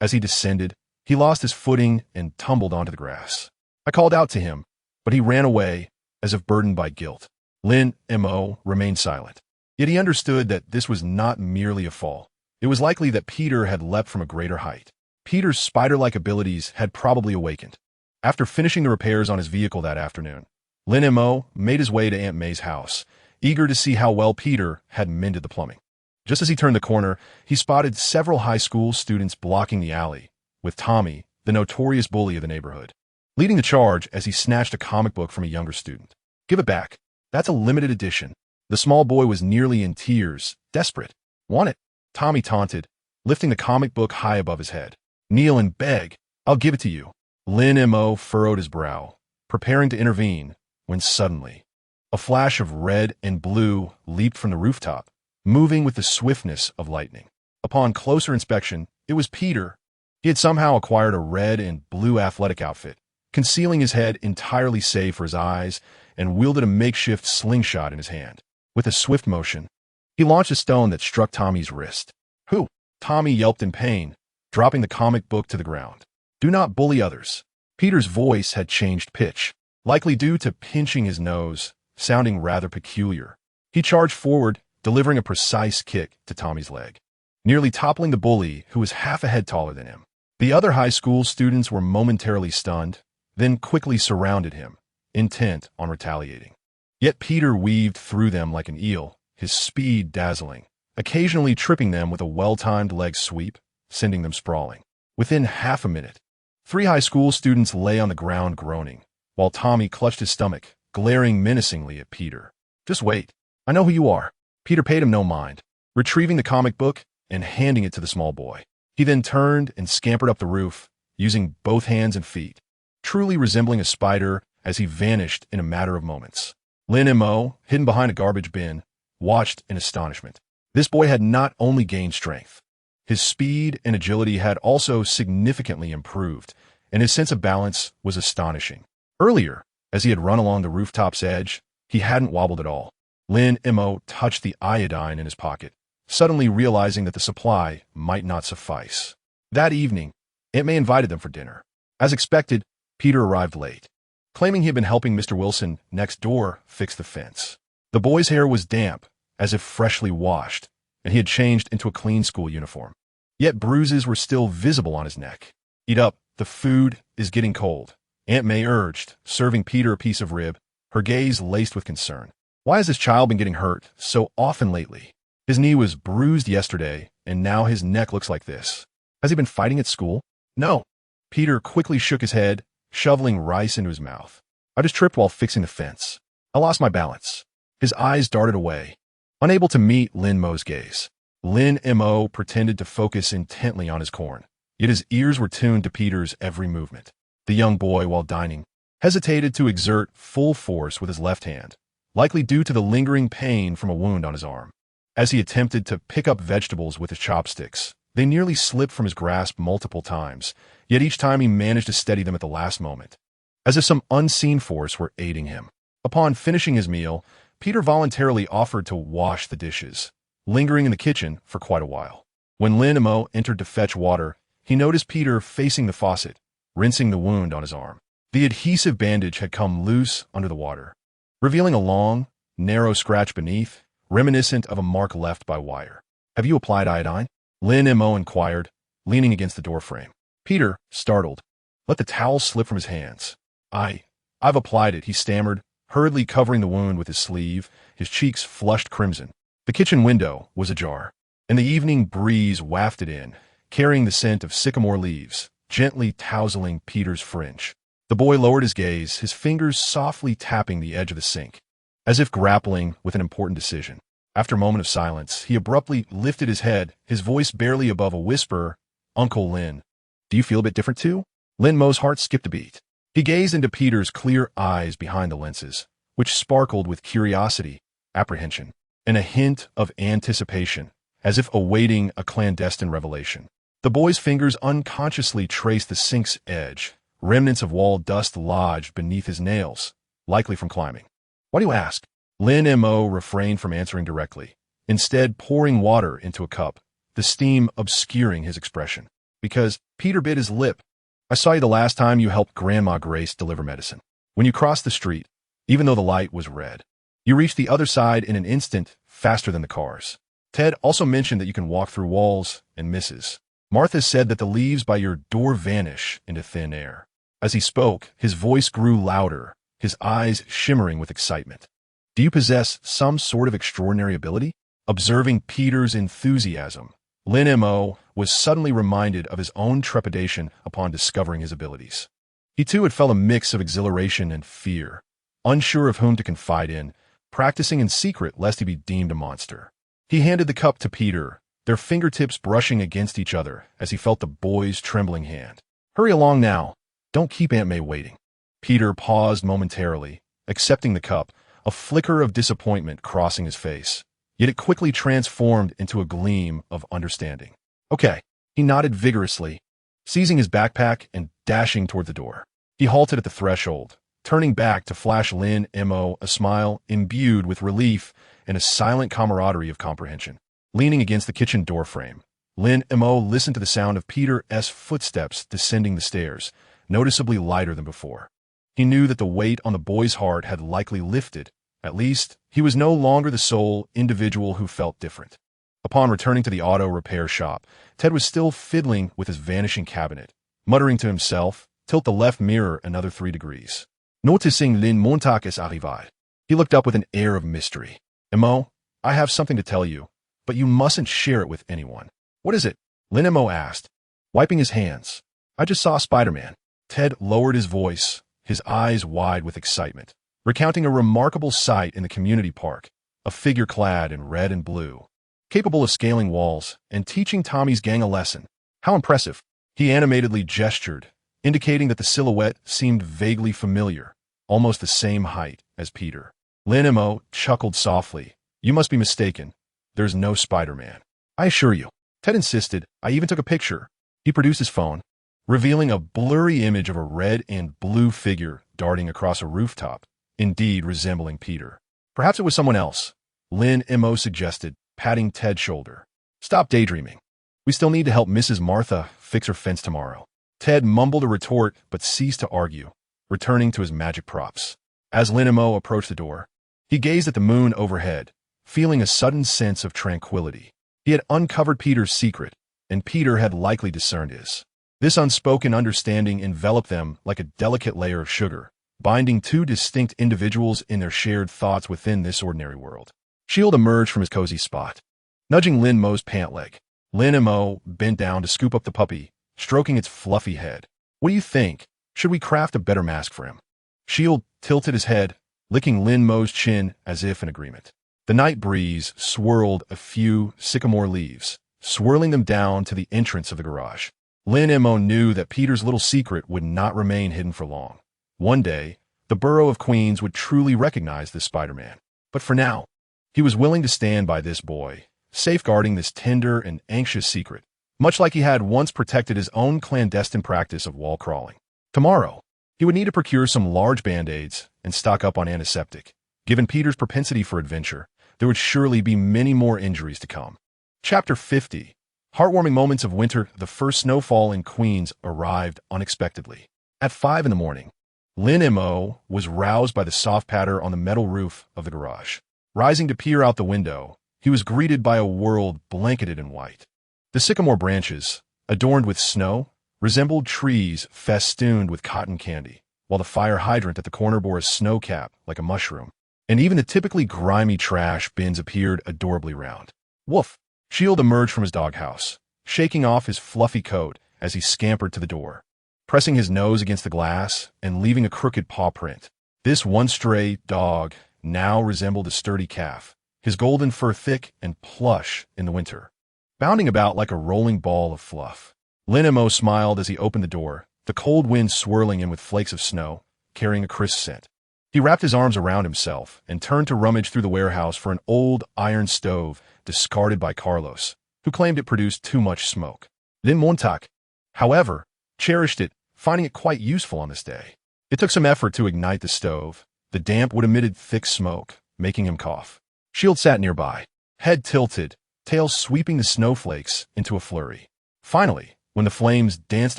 As he descended, he lost his footing and tumbled onto the grass. I called out to him, but he ran away, as if burdened by guilt." Lin Mo remained silent. Yet he understood that this was not merely a fall. It was likely that Peter had leapt from a greater height. Peter's spider-like abilities had probably awakened. After finishing the repairs on his vehicle that afternoon, Lin Mo made his way to Aunt May's house, eager to see how well Peter had mended the plumbing. Just as he turned the corner, he spotted several high school students blocking the alley, with Tommy, the notorious bully of the neighborhood, leading the charge as he snatched a comic book from a younger student. "Give it back. That's a limited edition." The small boy was nearly in tears, desperate. "Want it?" Tommy taunted, lifting the comic book high above his head. "Kneel and beg. I'll give it to you." Lin Mo furrowed his brow, preparing to intervene, when suddenly, a flash of red and blue leaped from the rooftop, moving with the swiftness of lightning. Upon closer inspection, it was Peter. He had somehow acquired a red and blue athletic outfit, concealing his head entirely save for his eyes, and wielded a makeshift slingshot in his hand. With a swift motion, he launched a stone that struck Tommy's wrist. "Who?" Tommy yelped in pain, dropping the comic book to the ground. "Do not bully others." Peter's voice had changed pitch, likely due to pinching his nose, sounding rather peculiar. He charged forward, delivering a precise kick to Tommy's leg, nearly toppling the bully, who was half a head taller than him. The other high school students were momentarily stunned, then quickly surrounded him, intent on retaliating. Yet Peter weaved through them like an eel, his speed dazzling, occasionally tripping them with a well-timed leg sweep, sending them sprawling. Within half a minute, 3 high school students lay on the ground groaning, while Tommy clutched his stomach, glaring menacingly at Peter. "Just wait. I know who you are." Peter paid him no mind, retrieving the comic book and handing it to the small boy. He then turned and scampered up the roof, using both hands and feet, truly resembling a spider as he vanished in a matter of moments. Lin Mo, hidden behind a garbage bin, watched in astonishment. This boy had not only gained strength, his speed and agility had also significantly improved, and his sense of balance was astonishing. Earlier, as he had run along the rooftop's edge, he hadn't wobbled at all. Lin Mo touched the iodine in his pocket, suddenly realizing that the supply might not suffice. That evening, Aunt May invited them for dinner. As expected, Peter arrived late, claiming he had been helping Mr. Wilson next door fix the fence. The boy's hair was damp, as if freshly washed, and he had changed into a clean school uniform. Yet bruises were still visible on his neck. "Eat up, the food is getting cold," Aunt May urged, serving Peter a piece of rib, her gaze laced with concern. "Why has this child been getting hurt so often lately? His knee was bruised yesterday, and now his neck looks like this. Has he been fighting at school?" "No." Peter quickly shook his head, shoveling rice into his mouth. "I just tripped while fixing the fence. I lost my balance." His eyes darted away, unable to meet Lin Mo's gaze. Lin Mo pretended to focus intently on his corn, yet his ears were tuned to Peter's every movement. The young boy, while dining, hesitated to exert full force with his left hand, likely due to the lingering pain from a wound on his arm. As he attempted to pick up vegetables with his chopsticks, they nearly slipped from his grasp multiple times, yet each time he managed to steady them at the last moment, as if some unseen force were aiding him. Upon finishing his meal, Peter voluntarily offered to wash the dishes, lingering in the kitchen for quite a while. When Lin Mo entered to fetch water, he noticed Peter facing the faucet, rinsing the wound on his arm. The adhesive bandage had come loose under the water, revealing a long, narrow scratch beneath, reminiscent of a mark left by wire. "Have you applied iodine?" Lin Mo inquired, leaning against the doorframe. Peter, startled, let the towel slip from his hands. I've applied it," he stammered, hurriedly covering the wound with his sleeve, his cheeks flushed crimson. The kitchen window was ajar, and the evening breeze wafted in, carrying the scent of sycamore leaves, gently tousling Peter's fringe. The boy lowered his gaze, his fingers softly tapping the edge of the sink, as if grappling with an important decision. After a moment of silence, he abruptly lifted his head, his voice barely above a whisper. "Uncle Lin, do you feel a bit different too?" Lin Mo's heart skipped a beat. He gazed into Peter's clear eyes behind the lenses, which sparkled with curiosity, apprehension, and a hint of anticipation, as if awaiting a clandestine revelation. The boy's fingers unconsciously traced the sink's edge, remnants of wall dust lodged beneath his nails, likely from climbing. "Why do you ask?" Lin Mo refrained from answering directly, instead pouring water into a cup, the steam obscuring his expression. "Because," Peter bit his lip, "I saw you the last time you helped Grandma Grace deliver medicine. When you crossed the street, even though the light was red, you reached the other side in an instant, faster than the cars. Ted also mentioned that you can walk through walls, and Mrs. Martha said that the leaves by your door vanish into thin air." As he spoke, his voice grew louder, his eyes shimmering with excitement. "Do you possess some sort of extraordinary ability?" Observing Peter's enthusiasm, Lin Mo was suddenly reminded of his own trepidation upon discovering his abilities. He too had felt a mix of exhilaration and fear, unsure of whom to confide in, practicing in secret lest he be deemed a monster. He handed the cup to Peter, their fingertips brushing against each other as he felt the boy's trembling hand. "Hurry along now. Don't keep Aunt May waiting." Peter paused momentarily, accepting the cup, a flicker of disappointment crossing his face. Yet it quickly transformed into a gleam of understanding. "Okay," he nodded vigorously, seizing his backpack and dashing toward the door. He halted at the threshold, turning back to flash Lin Mo a smile imbued with relief and a silent camaraderie of comprehension. Leaning against the kitchen doorframe, Lin Mo listened to the sound of Peter's footsteps descending the stairs, noticeably lighter than before. He knew that the weight on the boy's heart had likely lifted. At least, he was no longer the sole individual who felt different. Upon returning to the auto repair shop, Ted was still fiddling with his vanishing cabinet, muttering to himself, "Tilt the left mirror another 3 degrees. Noticing Lin Montac is arrivé. He looked up with an air of mystery. "Mo, I have something to tell you, but you mustn't share it with anyone." "What is it?" Lin Mo asked, wiping his hands. "I just saw Spider-Man." Ted lowered his voice, his eyes wide with excitement, recounting a remarkable sight in the community park, a figure clad in red and blue, capable of scaling walls and teaching Tommy's gang a lesson. "How impressive." He animatedly gestured, indicating that the silhouette seemed vaguely familiar, almost the same height as Peter. Lin Mo chuckled softly. "You must be mistaken. There's no Spider-Man." "I assure you." Ted insisted. "I even took a picture." He produced his phone, revealing a blurry image of a red and blue figure darting across a rooftop, indeed resembling Peter. "Perhaps it was someone else," Lin Mo suggested, patting Ted's shoulder. "Stop daydreaming. We still need to help Mrs. Martha fix her fence tomorrow." Ted mumbled a retort but ceased to argue, returning to his magic props. As Lin Mo approached the door, he gazed at the moon overhead, feeling a sudden sense of tranquility. He had uncovered Peter's secret, and Peter had likely discerned his. This unspoken understanding enveloped them like a delicate layer of sugar, binding two distinct individuals in their shared thoughts within this ordinary world. Shield emerged from his cozy spot, nudging Lin Mo's pant leg. Lin Mo bent down to scoop up the puppy, stroking its fluffy head. "What do you think? Should we craft a better mask for him?" Shield tilted his head, licking Lin Mo's chin as if in agreement. The night breeze swirled a few sycamore leaves, swirling them down to the entrance of the garage. Lin Mo knew that Peter's little secret would not remain hidden for long. One day, the borough of Queens would truly recognize this Spider-Man. But for now, he was willing to stand by this boy, safeguarding this tender and anxious secret, much like he had once protected his own clandestine practice of wall crawling. Tomorrow, he would need to procure some large Band-Aids and stock up on antiseptic. Given Peter's propensity for adventure, there would surely be many more injuries to come. Chapter 50. Heartwarming moments of winter. The first snowfall in Queens arrived unexpectedly. At 5 in the morning, Lin Mo was roused by the soft patter on the metal roof of the garage. Rising to peer out the window, he was greeted by a world blanketed in white. The sycamore branches, adorned with snow, resembled trees festooned with cotton candy, while the fire hydrant at the corner bore a snow cap like a mushroom, and even the typically grimy trash bins appeared adorably round. "Woof!" Shield emerged from his doghouse, shaking off his fluffy coat as he scampered to the door, pressing his nose against the glass and leaving a crooked paw print. This one stray dog now resembled a sturdy calf, his golden fur thick and plush in the winter, bounding about like a rolling ball of fluff. Lin Mo smiled as he opened the door, the cold wind swirling in with flakes of snow, carrying a crisp scent. He wrapped his arms around himself and turned to rummage through the warehouse for an old iron stove discarded by Carlos, who claimed it produced too much smoke. Lin Montac, however, cherished it, finding it quite useful on this day. It took some effort to ignite the stove. The damp wood emitted thick smoke, making him cough. Shield sat nearby, head tilted, tail sweeping the snowflakes into a flurry. Finally, when the flames danced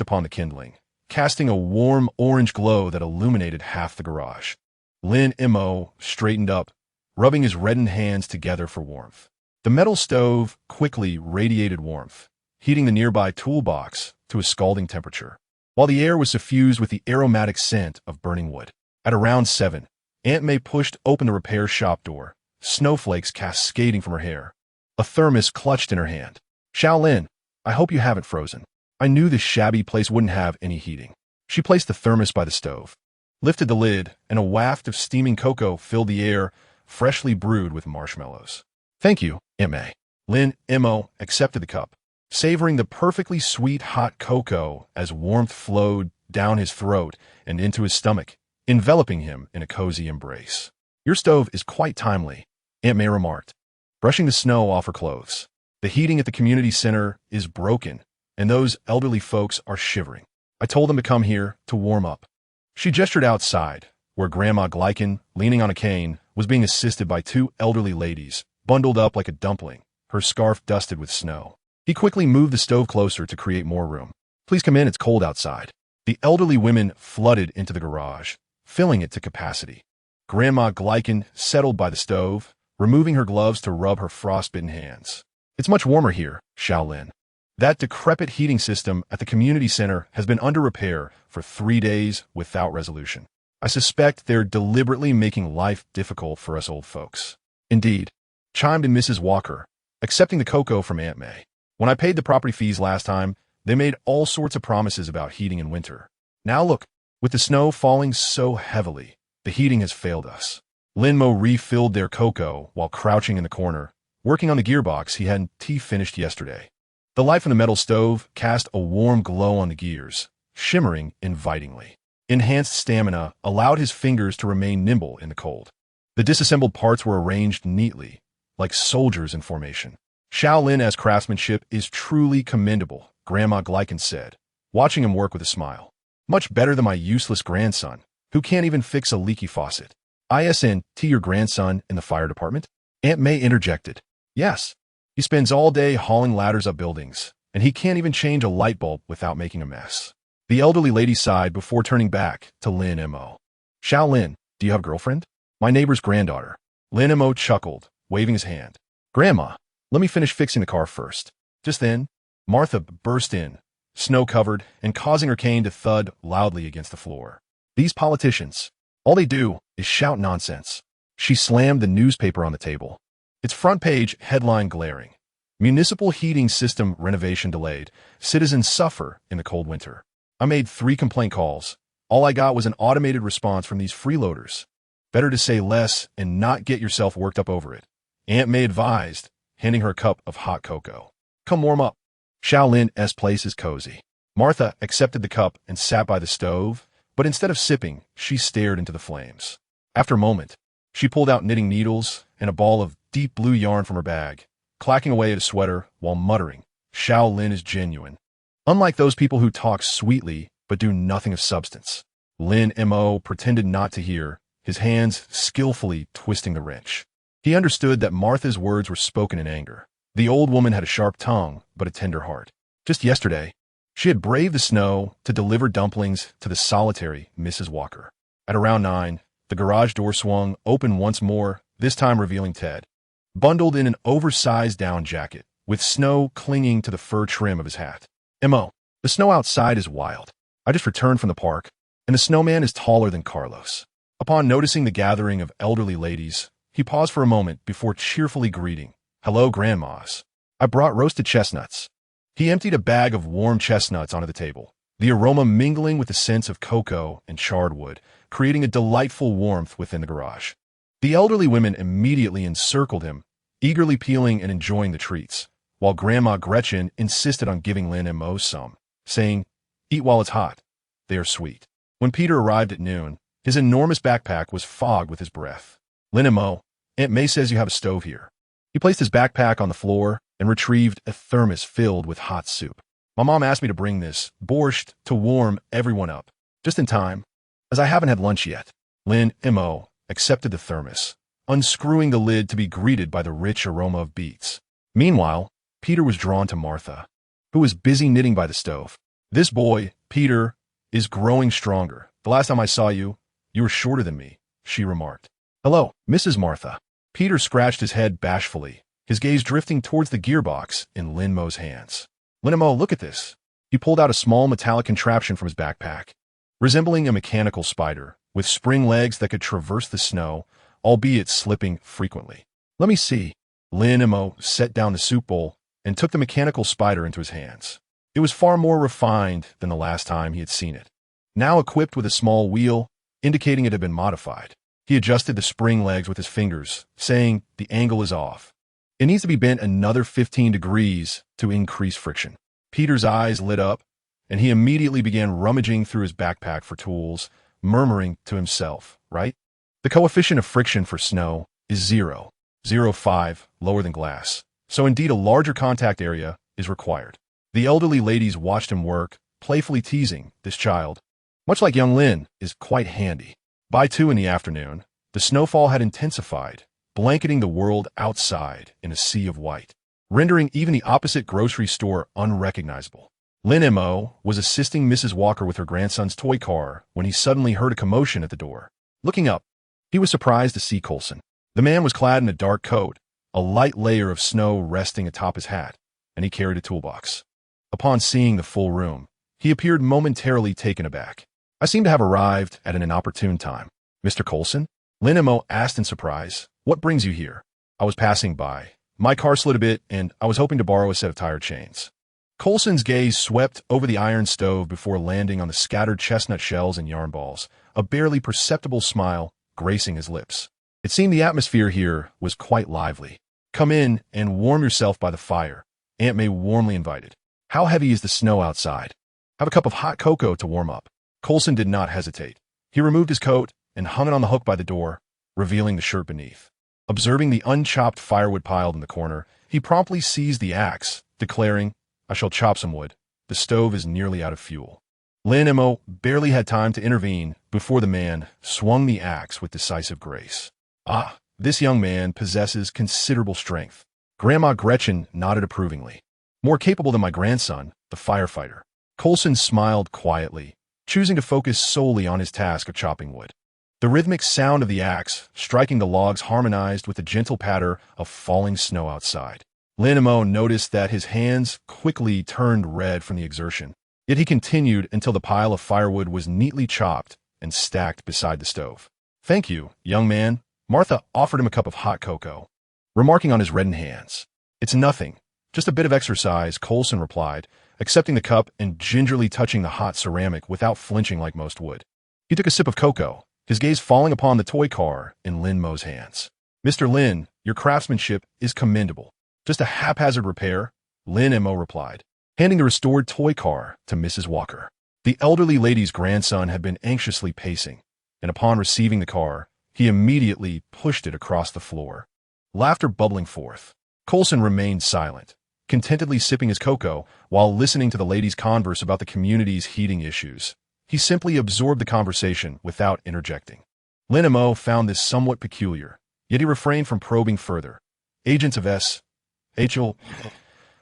upon the kindling, casting a warm orange glow that illuminated half the garage, Lin Mo straightened up, rubbing his reddened hands together for warmth. The metal stove quickly radiated warmth, heating the nearby toolbox to a scalding temperature, while the air was suffused with the aromatic scent of burning wood. At around 7, Aunt May pushed open the repair shop door, snowflakes cascading from her hair. A thermos clutched in her hand. Xiaolin, I hope you haven't frozen. I knew this shabby place wouldn't have any heating. She placed the thermos by the stove, lifted the lid, and a waft of steaming cocoa filled the air, freshly brewed with marshmallows. Thank you, Aunt May. Lin Mo accepted the cup, savoring the perfectly sweet hot cocoa as warmth flowed down his throat and into his stomach, enveloping him in a cozy embrace. Your stove is quite timely, Aunt May remarked, brushing the snow off her clothes. The heating at the community center is broken, and those elderly folks are shivering. I told them to come here to warm up. She gestured outside, where Grandma Glycan, leaning on a cane, was being assisted by two elderly ladies, bundled up like a dumpling, her scarf dusted with snow. He quickly moved the stove closer to create more room. Please come in, it's cold outside. The elderly women flooded into the garage, filling it to capacity. Grandma Glycan settled by the stove, removing her gloves to rub her frostbitten hands. It's much warmer here, Xiaolin. That decrepit heating system at the community center has been under repair for 3 days without resolution. I suspect they're deliberately making life difficult for us old folks. Indeed, chimed in Mrs. Walker, accepting the cocoa from Aunt May. When I paid the property fees last time, they made all sorts of promises about heating in winter. Now look, with the snow falling so heavily, the heating has failed us. Lin Mo refilled their cocoa while crouching in the corner, working on the gearbox he hadn't finished yesterday. The light from the metal stove cast a warm glow on the gears, shimmering invitingly. Enhanced stamina allowed his fingers to remain nimble in the cold. The disassembled parts were arranged neatly, like soldiers in formation. Xiaolin craftsmanship is truly commendable, Grandma Glycan said, watching him work with a smile. Much better than my useless grandson, who can't even fix a leaky faucet. Isn't your grandson in the fire department? Aunt May interjected. Yes. He spends all day hauling ladders up buildings, and he can't even change a light bulb without making a mess. The elderly lady sighed before turning back to Lin Mo. Xiaolin, do you have a girlfriend? My neighbor's granddaughter. Lin Mo chuckled, waving his hand. Grandma, let me finish fixing the car first. Just then, Martha burst in, snow-covered, and causing her cane to thud loudly against the floor. These politicians, all they do is shout nonsense. She slammed the newspaper on the table, its front page headline glaring. Municipal heating system renovation delayed. Citizens suffer in the cold winter. I made 3 complaint calls. All I got was an automated response from these freeloaders. Better to say less and not get yourself worked up over it. Aunt May advised, handing her a cup of hot cocoa. Come warm up. Xiaolin's place is cozy. Martha accepted the cup and sat by the stove, but instead of sipping, she stared into the flames. After a moment, she pulled out knitting needles and a ball of deep blue yarn from her bag, clacking away at a sweater while muttering, Xiaolin is genuine. Unlike those people who talk sweetly but do nothing of substance. Lin Mo pretended not to hear, his hands skillfully twisting the wrench. He understood that Martha's words were spoken in anger. The old woman had a sharp tongue, but a tender heart. Just yesterday, she had braved the snow to deliver dumplings to the solitary Mrs. Walker. At around 9, the garage door swung open once more, this time revealing Ted, bundled in an oversized down jacket, with snow clinging to the fur trim of his hat. Mo, the snow outside is wild. I just returned from the park, and the snowman is taller than Carlos. Upon noticing the gathering of elderly ladies, he paused for a moment before cheerfully greeting, Hello, grandmas. I brought roasted chestnuts. He emptied a bag of warm chestnuts onto the table, the aroma mingling with the scents of cocoa and charred wood, creating a delightful warmth within the garage. The elderly women immediately encircled him, eagerly peeling and enjoying the treats, while Grandma Gretchen insisted on giving Lin Mo some, saying, Eat while it's hot. They are sweet. When Peter arrived at noon, his enormous backpack was fogged with his breath. Lin Mo, Aunt May says you have a stove here. He placed his backpack on the floor and retrieved a thermos filled with hot soup. My mom asked me to bring this, borscht, to warm everyone up, just in time, as I haven't had lunch yet. Lin Mo accepted the thermos, unscrewing the lid to be greeted by the rich aroma of beets. Meanwhile, Peter was drawn to Martha, who was busy knitting by the stove. This boy, Peter, is growing stronger. The last time I saw you, you were shorter than me, she remarked. Hello, Mrs. Martha. Peter scratched his head bashfully, his gaze drifting towards the gearbox in Lin Mo's hands. Lin Mo, look at this. He pulled out a small metallic contraption from his backpack, resembling a mechanical spider, with spring legs that could traverse the snow, albeit slipping frequently. Let me see. Lin Mo set down the soup bowl, and took the mechanical spider into his hands. It was far more refined than the last time he had seen it. Now equipped with a small wheel, indicating it had been modified. He adjusted the spring legs with his fingers, saying, "The angle is off. It needs to be bent another 15 degrees to increase friction." Peter's eyes lit up, and he immediately began rummaging through his backpack for tools, murmuring to himself, "Right? The coefficient of friction for snow is 0.05, lower than glass. So indeed a larger contact area is required." The elderly ladies watched him work, playfully teasing, "This child, much like young Lin, is quite handy." By 2 in the afternoon, the snowfall had intensified, blanketing the world outside in a sea of white, rendering even the opposite grocery store unrecognizable. Lin Mo was assisting Mrs. Walker with her grandson's toy car when he suddenly heard a commotion at the door. Looking up, he was surprised to see Coulson. The man was clad in a dark coat, a light layer of snow resting atop his hat, and he carried a toolbox. Upon seeing the full room, he appeared momentarily taken aback. "I seem to have arrived at an inopportune time. Mr. Coulson?" Lin Mo asked in surprise. "What brings you here?" "I was passing by. My car slid a bit, and I was hoping to borrow a set of tire chains." Coulson's gaze swept over the iron stove before landing on the scattered chestnut shells and yarn balls, a barely perceptible smile gracing his lips. It seemed the atmosphere here was quite lively. "Come in and warm yourself by the fire," Aunt May warmly invited. "How heavy is the snow outside? Have a cup of hot cocoa to warm up." Coulson did not hesitate. He removed his coat and hung it on the hook by the door, revealing the shirt beneath. Observing the unchopped firewood piled in the corner, he promptly seized the axe, declaring, "I shall chop some wood. The stove is nearly out of fuel." Lin Mo barely had time to intervene before the man swung the axe with decisive grace. "Ah, this young man possesses considerable strength." Grandma Gretchen nodded approvingly. "More capable than my grandson, the firefighter." Coulson smiled quietly, choosing to focus solely on his task of chopping wood. The rhythmic sound of the axe striking the logs harmonized with the gentle patter of falling snow outside. Lin Mo noticed that his hands quickly turned red from the exertion, yet he continued until the pile of firewood was neatly chopped and stacked beside the stove. "Thank you, young man." Martha offered him a cup of hot cocoa, remarking on his reddened hands. "It's nothing, just a bit of exercise," Coulson replied, accepting the cup and gingerly touching the hot ceramic without flinching like most would. He took a sip of cocoa, his gaze falling upon the toy car in Lin Mo's hands. "Mr. Lin, your craftsmanship is commendable." "Just a haphazard repair," Lin Mo replied, handing the restored toy car to Mrs. Walker. The elderly lady's grandson had been anxiously pacing, and upon receiving the car, he immediately pushed it across the floor. Laughter bubbling forth. Coulson remained silent, contentedly sipping his cocoa while listening to the ladies' converse about the community's heating issues. He simply absorbed the conversation without interjecting. Lin Mo found this somewhat peculiar, yet he refrained from probing further. Agents of S.H.L.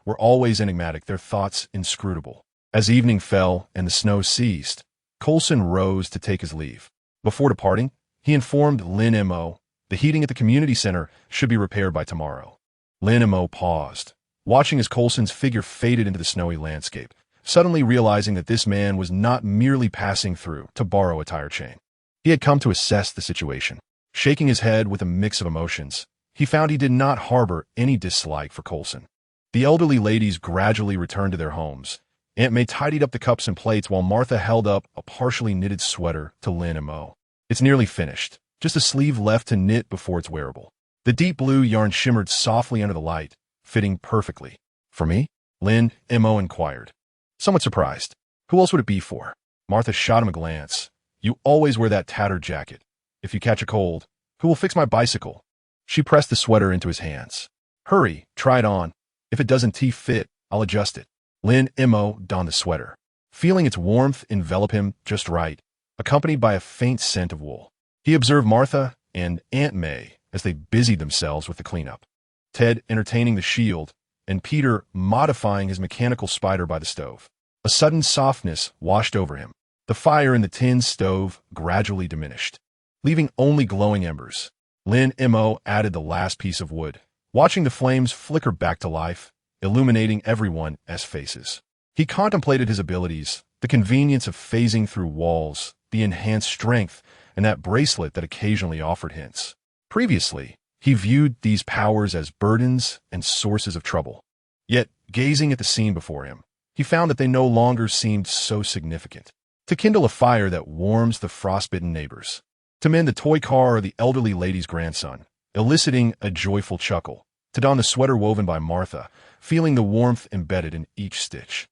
were always enigmatic, their thoughts inscrutable. As evening fell and the snow ceased, Coulson rose to take his leave. Before departing, he informed Lin Mo the heating at the community center should be repaired by tomorrow. Lin Mo paused, watching as Coulson's figure faded into the snowy landscape, suddenly realizing that this man was not merely passing through to borrow a tire chain. He had come to assess the situation. Shaking his head with a mix of emotions, he found he did not harbor any dislike for Coulson. The elderly ladies gradually returned to their homes. Aunt May tidied up the cups and plates while Martha held up a partially knitted sweater to Lin Mo. "It's nearly finished. Just a sleeve left to knit before it's wearable." The deep blue yarn shimmered softly under the light, fitting perfectly. "For me?" Lin Mo inquired, somewhat surprised. "Who else would it be for?" Martha shot him a glance. "You always wear that tattered jacket. If you catch a cold, who will fix my bicycle?" She pressed the sweater into his hands. "Hurry, try it on. If it doesn't fit, I'll adjust it." Lin Mo donned the sweater, feeling its warmth envelop him just right, accompanied by a faint scent of wool. He observed Martha and Aunt May as they busied themselves with the cleanup, Ted entertaining the shield, and Peter modifying his mechanical spider by the stove. A sudden softness washed over him. The fire in the tin stove gradually diminished, leaving only glowing embers. Lin Mo added the last piece of wood, watching the flames flicker back to life, illuminating everyone's faces. He contemplated his abilities, the convenience of phasing through walls, the enhanced strength, and that bracelet that occasionally offered hints. Previously, he viewed these powers as burdens and sources of trouble. Yet, gazing at the scene before him, he found that they no longer seemed so significant. To kindle a fire that warms the frostbitten neighbors. To mend the toy car or the elderly lady's grandson, eliciting a joyful chuckle. To don the sweater woven by Martha, feeling the warmth embedded in each stitch.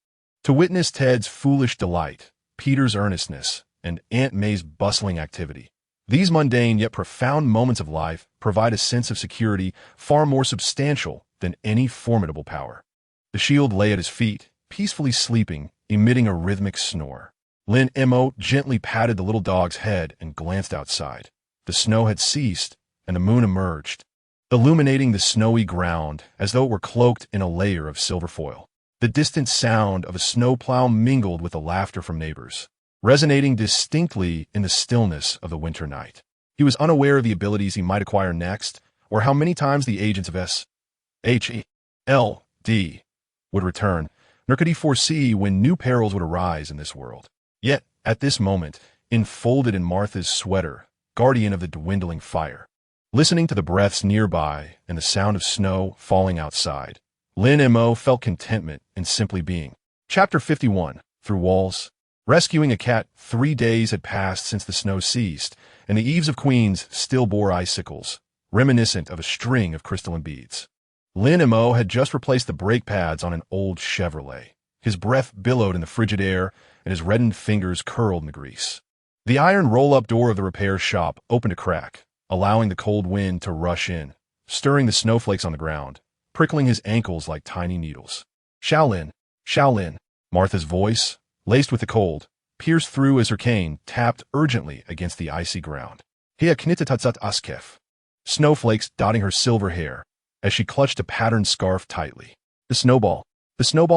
To witness Ted's foolish delight, Peter's earnestness, and Aunt May's bustling activity. These mundane yet profound moments of life provide a sense of security far more substantial than any formidable power. The shield lay at his feet, peacefully sleeping, emitting a rhythmic snore. Lin Mo gently patted the little dog's head and glanced outside. The snow had ceased, and the moon emerged, illuminating the snowy ground as though it were cloaked in a layer of silver foil. The distant sound of a snowplow mingled with the laughter from neighbors, resonating distinctly in the stillness of the winter night. He was unaware of the abilities he might acquire next, or how many times the agents of S.H.E.L.D. would return, nor could he foresee when new perils would arise in this world. Yet, at this moment, enfolded in Martha's sweater, guardian of the dwindling fire, listening to the breaths nearby and the sound of snow falling outside, Lin Mo felt contentment in simply being. Chapter 51. Through Walls. Rescuing a cat. 3 days had passed since the snow ceased, and the eaves of Queens still bore icicles, reminiscent of a string of crystalline beads. Lin Mo had just replaced the brake pads on an old Chevrolet. His breath billowed in the frigid air, and his reddened fingers curled in the grease. The iron roll-up door of the repair shop opened a crack, allowing the cold wind to rush in, stirring the snowflakes on the ground, prickling his ankles like tiny needles. Shaolin, Shaolin, Martha's voice, laced with the cold, pierced through as her cane tapped urgently against the icy ground. Hia knitatatsat askef. Snowflakes dotting her silver hair, as she clutched a patterned scarf tightly. The snowball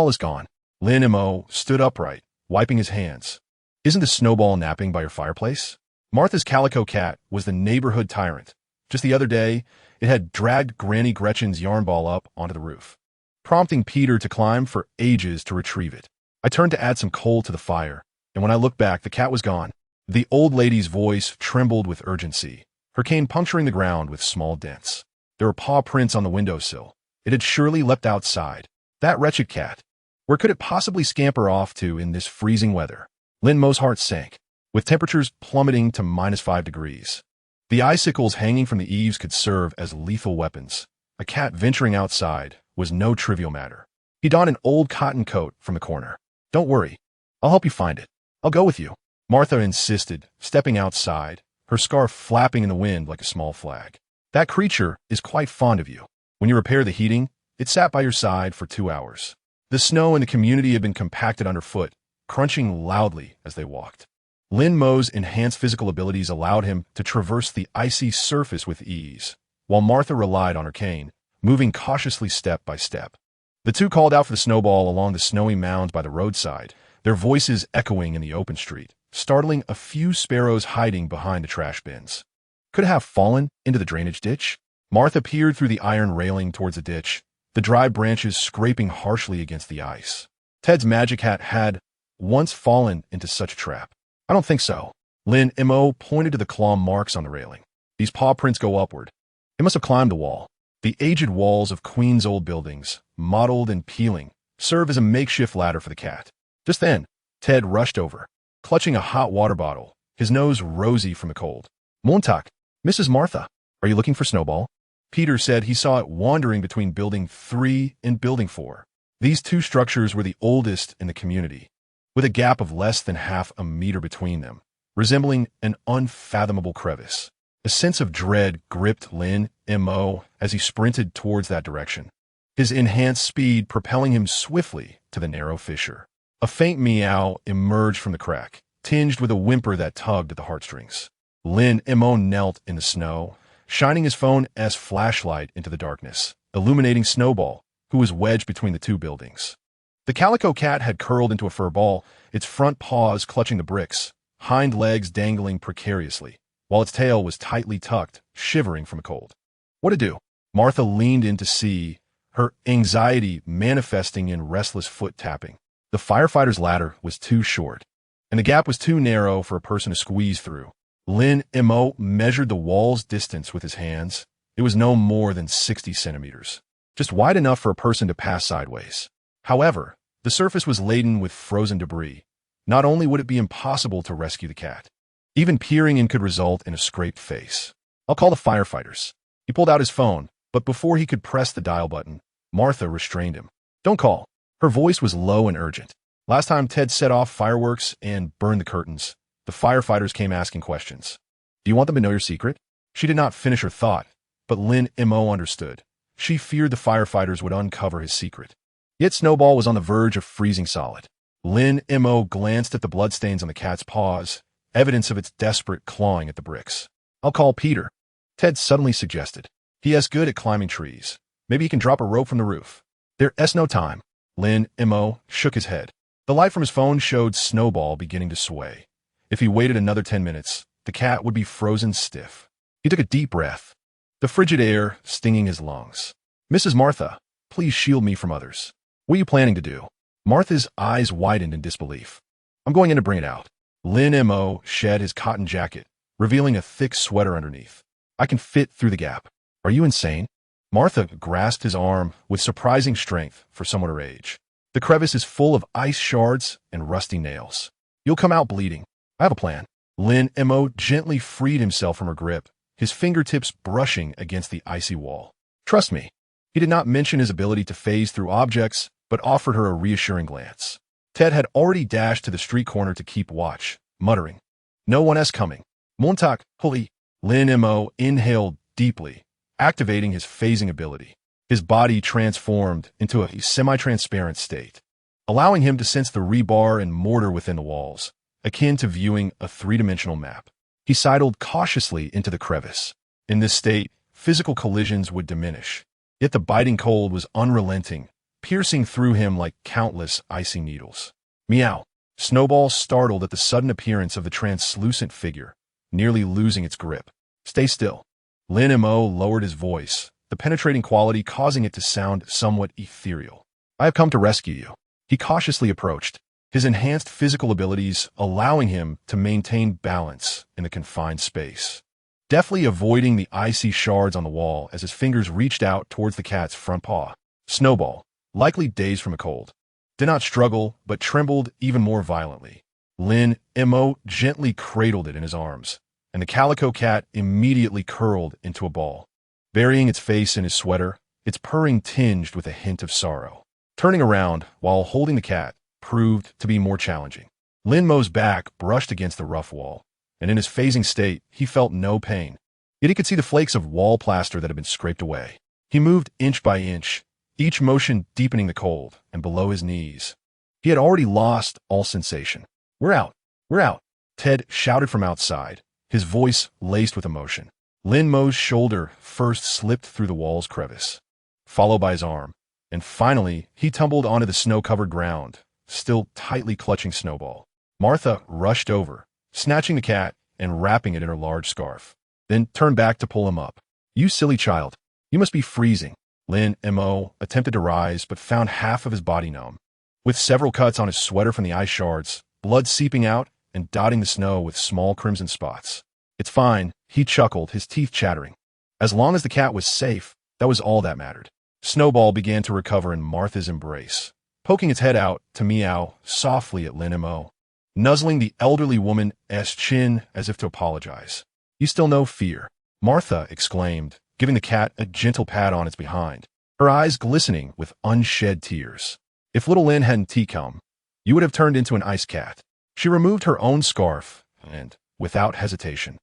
is gone. Lin Mo stood upright, wiping his hands. Isn't the snowball napping by your fireplace? Martha's calico cat was the neighborhood tyrant. Just the other day, it had dragged Granny Gretchen's yarn ball up onto the roof, prompting Peter to climb for ages to retrieve it. I turned to add some coal to the fire, and when I looked back, the cat was gone. The old lady's voice trembled with urgency, her cane puncturing the ground with small dents. There were paw prints on the windowsill. It had surely leapt outside. That wretched cat. Where could it possibly scamper off to in this freezing weather? Lin Mo's heart sank, with temperatures plummeting to -5 degrees. The icicles hanging from the eaves could serve as lethal weapons. A cat venturing outside was no trivial matter. He donned an old cotton coat from the corner. Don't worry. I'll help you find it. I'll go with you, Martha insisted, stepping outside, her scarf flapping in the wind like a small flag. That creature is quite fond of you. When you repair the heating, it sat by your side for 2 hours. The snow in the community had been compacted underfoot, crunching loudly as they walked. Lin Mo's enhanced physical abilities allowed him to traverse the icy surface with ease, while Martha relied on her cane, moving cautiously step by step. The two called out for the snowball along the snowy mounds by the roadside, their voices echoing in the open street, startling a few sparrows hiding behind the trash bins. Could it have fallen into the drainage ditch? Martha peered through the iron railing towards the ditch, the dry branches scraping harshly against the ice. Ted's magic hat had once fallen into such a trap. I don't think so. Lin Mo pointed to the claw marks on the railing. These paw prints go upward. It must have climbed the wall. The aged walls of Queen's old buildings, mottled and peeling, serve as a makeshift ladder for the cat. Just then, Ted rushed over, clutching a hot water bottle, his nose rosy from the cold. Montag, Mrs. Martha, are you looking for Snowball? Peter said he saw it wandering between Building 3 and Building 4. These two structures were the oldest in the community, with a gap of less than half a meter between them, resembling an unfathomable crevice. A sense of dread gripped Lin Mo as he sprinted towards that direction, his enhanced speed propelling him swiftly to the narrow fissure. A faint meow emerged from the crack, tinged with a whimper that tugged at the heartstrings. Lin Mo knelt in the snow, shining his phone as flashlight into the darkness, illuminating Snowball, who was wedged between the two buildings. The calico cat had curled into a fur ball, its front paws clutching the bricks, hind legs dangling precariously, while its tail was tightly tucked, shivering from cold. What to do? Martha leaned in to see, her anxiety manifesting in restless foot tapping. The firefighter's ladder was too short, and the gap was too narrow for a person to squeeze through. Lin Mo measured the wall's distance with his hands. It was no more than 60 centimeters. just wide enough for a person to pass sideways. However, the surface was laden with frozen debris. Not only would it be impossible to rescue the cat, even peering in could result in a scraped face. I'll call the firefighters. He pulled out his phone, but before he could press the dial button, Martha restrained him. Don't call. Her voice was low and urgent. Last time Ted set off fireworks and burned the curtains, the firefighters came asking questions. Do you want them to know your secret? She did not finish her thought, but Lin Mo understood. She feared the firefighters would uncover his secret. Yet Snowball was on the verge of freezing solid. Lin Mo glanced at the bloodstains on the cat's paws, evidence of its desperate clawing at the bricks. I'll call Peter, Ted suddenly suggested. He is good at climbing trees. Maybe he can drop a rope from the roof. There's no time. Lin Mo shook his head. The light from his phone showed Snowball beginning to sway. If he waited another 10 minutes, the cat would be frozen stiff. He took a deep breath, the frigid air stinging his lungs. Mrs. Martha, please shield me from others. What are you planning to do? Martha's eyes widened in disbelief. I'm going in to bring it out. Lin Mo shed his cotton jacket, revealing a thick sweater underneath. I can fit through the gap. Are you insane? Martha grasped his arm with surprising strength for someone her age. The crevice is full of ice shards and rusty nails. You'll come out bleeding. I have a plan. Lin Mo gently freed himself from her grip, his fingertips brushing against the icy wall. Trust me. He did not mention his ability to phase through objects, but offered her a reassuring glance. Ted had already dashed to the street corner to keep watch, muttering, No one is coming. Montauk, holy. Lin Mo inhaled deeply, activating his phasing ability. His body transformed into a semi-transparent state, allowing him to sense the rebar and mortar within the walls, akin to viewing a three-dimensional map. He sidled cautiously into the crevice. In this state, physical collisions would diminish, yet the biting cold was unrelenting, piercing through him like countless icy needles. Meow. Snowball startled at the sudden appearance of the translucent figure, nearly losing its grip. Stay still. Lin Mo lowered his voice, the penetrating quality causing it to sound somewhat ethereal. I have come to rescue you. He cautiously approached, his enhanced physical abilities allowing him to maintain balance in the confined space, deftly avoiding the icy shards on the wall as his fingers reached out towards the cat's front paw. Snowball, likely dazed from a cold, did not struggle but trembled even more violently. Lin Mo gently cradled it in his arms, and the calico cat immediately curled into a ball, burying its face in his sweater, its purring tinged with a hint of sorrow. Turning around while holding the cat proved to be more challenging. Lin Mo's back brushed against the rough wall, and in his phasing state, he felt no pain. Yet he could see the flakes of wall plaster that had been scraped away. He moved inch by inch, each motion deepening the cold, and below his knees. He had already lost all sensation. We're out. We're out. Ted shouted from outside, his voice laced with emotion. Lin Mo's shoulder first slipped through the wall's crevice, followed by his arm, and finally he tumbled onto the snow-covered ground, still tightly clutching Snowball. Martha rushed over, snatching the cat and wrapping it in her large scarf, then turned back to pull him up. You silly child. You must be freezing. Lin Mo attempted to rise but found half of his body numb. With several cuts on his sweater from the ice shards, blood seeping out and dotting the snow with small crimson spots. It's fine, he chuckled, his teeth chattering. As long as the cat was safe, that was all that mattered. Snowball began to recover in Martha's embrace, poking its head out to meow softly at Lin Mo, nuzzling the elderly woman's chin as if to apologize. You still know fear, Martha exclaimed, giving the cat a gentle pat on its behind, her eyes glistening with unshed tears. If little Lin hadn't come, you would have turned into an ice cat. She removed her own scarf and, without hesitation,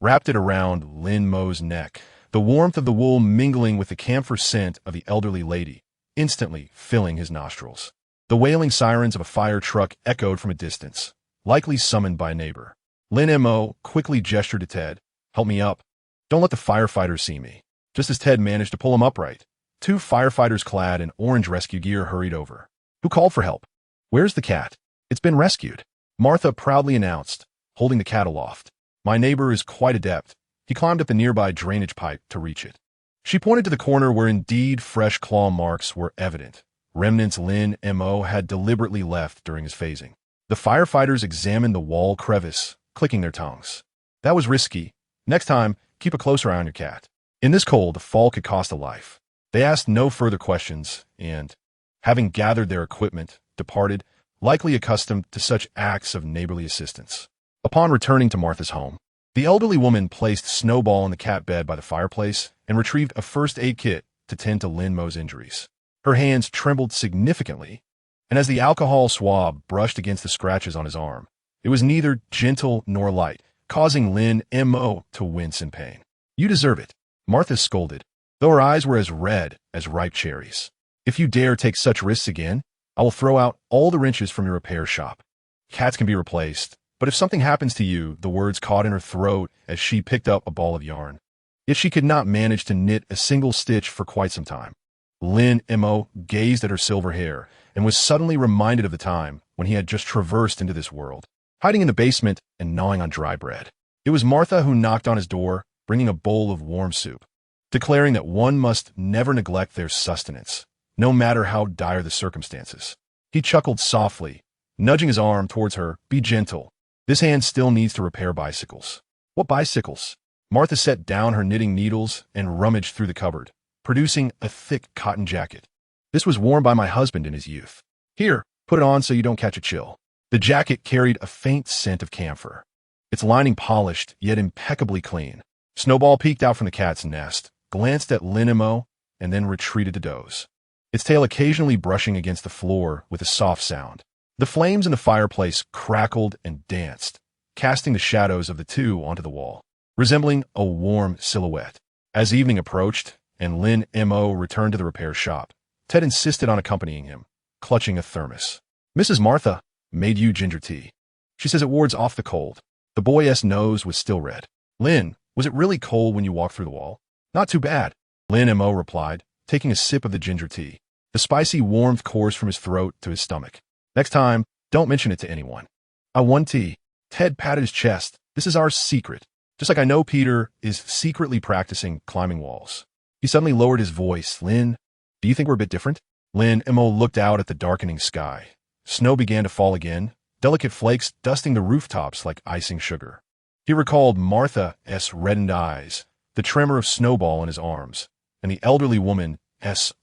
wrapped it around Lin Mo's neck, the warmth of the wool mingling with the camphor scent of the elderly lady, instantly filling his nostrils. The wailing sirens of a fire truck echoed from a distance, likely summoned by a neighbor. Lin Mo quickly gestured to Ted. Help me up. Don't let the firefighters see me. Just as Ted managed to pull him upright, two firefighters clad in orange rescue gear hurried over. Who called for help? Where's the cat? It's been rescued, Martha proudly announced, holding the cat aloft. My neighbor is quite adept. He climbed up the nearby drainage pipe to reach it. She pointed to the corner where indeed fresh claw marks were evident, remnants Lin Mo had deliberately left during his phasing. The firefighters examined the wall crevice, clicking their tongues. That was risky. Next time, keep a closer eye on your cat. In this cold, a fall could cost a life. They asked no further questions and, having gathered their equipment, departed, likely accustomed to such acts of neighborly assistance. Upon returning to Martha's home, the elderly woman placed Snowball in the cat bed by the fireplace and retrieved a first aid kit to tend to Lin Mo's injuries. Her hands trembled significantly, and as the alcohol swab brushed against the scratches on his arm, it was neither gentle nor light, causing Lin Mo to wince in pain. "You deserve it," Martha scolded, though her eyes were as red as ripe cherries. "If you dare take such risks again, I will throw out all the wrenches from your repair shop. Cats can be replaced, but if something happens to you," the words caught in her throat as she picked up a ball of yarn. Yet she could not manage to knit a single stitch for quite some time. Lin Mo gazed at her silver hair and was suddenly reminded of the time when he had just traversed into this world, hiding in the basement and gnawing on dry bread. It was Martha who knocked on his door, bringing a bowl of warm soup, declaring that one must never neglect their sustenance, no matter how dire the circumstances. He chuckled softly, nudging his arm towards her. "Be gentle. This hand still needs to repair bicycles." "What bicycles?" Martha set down her knitting needles and rummaged through the cupboard, producing a thick cotton jacket. "This was worn by my husband in his youth. Here, put it on so you don't catch a chill." The jacket carried a faint scent of camphor, its lining polished yet impeccably clean. Snowball peeked out from the cat's nest, glanced at Lin Mo, and then retreated to doze, its tail occasionally brushing against the floor with a soft sound. The flames in the fireplace crackled and danced, casting the shadows of the two onto the wall, resembling a warm silhouette. As evening approached and Lin Mo returned to the repair shop, Ted insisted on accompanying him, clutching a thermos. "Mrs. Martha made you ginger tea. She says it wards off the cold." The boy's nose was still red. "Lin, was it really cold when you walked through the wall?" "Not too bad," Lin Mo replied, taking a sip of the ginger tea. The spicy warmth coursed from his throat to his stomach. "Next time, don't mention it to anyone." "I want tea." Ted patted his chest. "This is our secret. Just like I know Peter is secretly practicing climbing walls." He suddenly lowered his voice. "Lin, do you think we're a bit different?" Lin Mo looked out at the darkening sky. Snow began to fall again, delicate flakes dusting the rooftops like icing sugar. He recalled Martha's reddened eyes, the tremor of Snowball in his arms, and the elderly woman's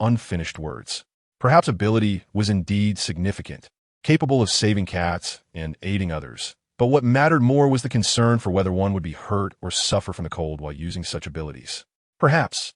unfinished words. Perhaps ability was indeed significant, capable of saving cats and aiding others. But what mattered more was the concern for whether one would be hurt or suffer from the cold while using such abilities. "Perhaps."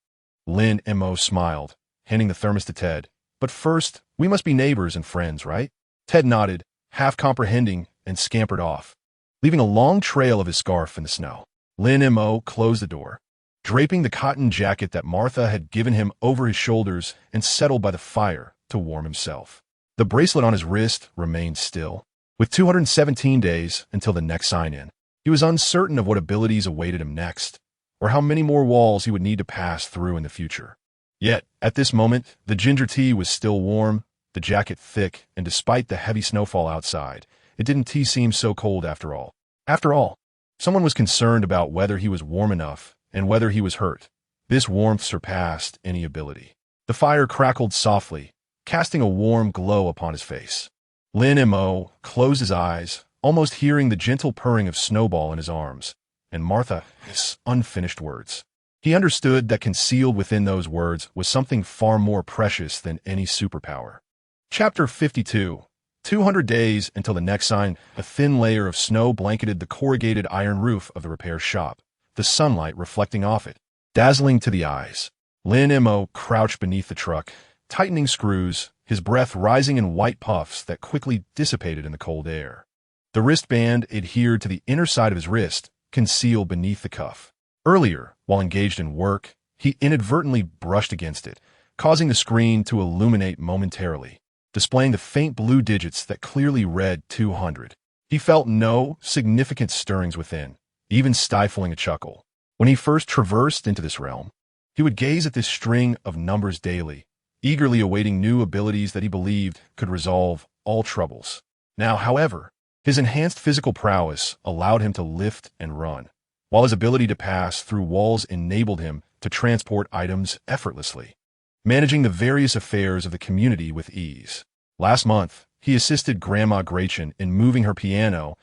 Lin Mo smiled, handing the thermos to Ted. "But first, we must be neighbors and friends, right?" Ted nodded, half comprehending, and scampered off, leaving a long trail of his scarf in the snow. Lin Mo closed the door, draping the cotton jacket that Martha had given him over his shoulders and settled by the fire to warm himself. The bracelet on his wrist remained still. With 217 days until the next sign-in, he was uncertain of what abilities awaited him next, or how many more walls he would need to pass through in the future. Yet, at this moment, the ginger tea was still warm, the jacket thick, and despite the heavy snowfall outside, it didn't seem so cold after all. After all, someone was concerned about whether he was warm enough and whether he was hurt. This warmth surpassed any ability. The fire crackled softly, casting a warm glow upon his face. Lin Mo closed his eyes, almost hearing the gentle purring of Snowball in his arms, and Martha's unfinished words. He understood that concealed within those words was something far more precious than any superpower. Chapter 52. 200 days until the next sign. A thin layer of snow blanketed the corrugated iron roof of the repair shop, the sunlight reflecting off it, dazzling to the eyes. Lin Mo crouched beneath the truck, tightening screws, his breath rising in white puffs that quickly dissipated in the cold air. The wristband adhered to the inner side of his wrist, concealed beneath the cuff. Earlier, while engaged in work, he inadvertently brushed against it, causing the screen to illuminate momentarily, displaying the faint blue digits that clearly read 200. He felt no significant stirrings within, even stifling a chuckle. When he first traversed into this realm, he would gaze at this string of numbers daily, eagerly awaiting new abilities that he believed could resolve all troubles. Now, however, his enhanced physical prowess allowed him to lift and run, while his ability to pass through walls enabled him to transport items effortlessly, managing the various affairs of the community with ease. Last month, he assisted Grandma Gretchen in moving her piano,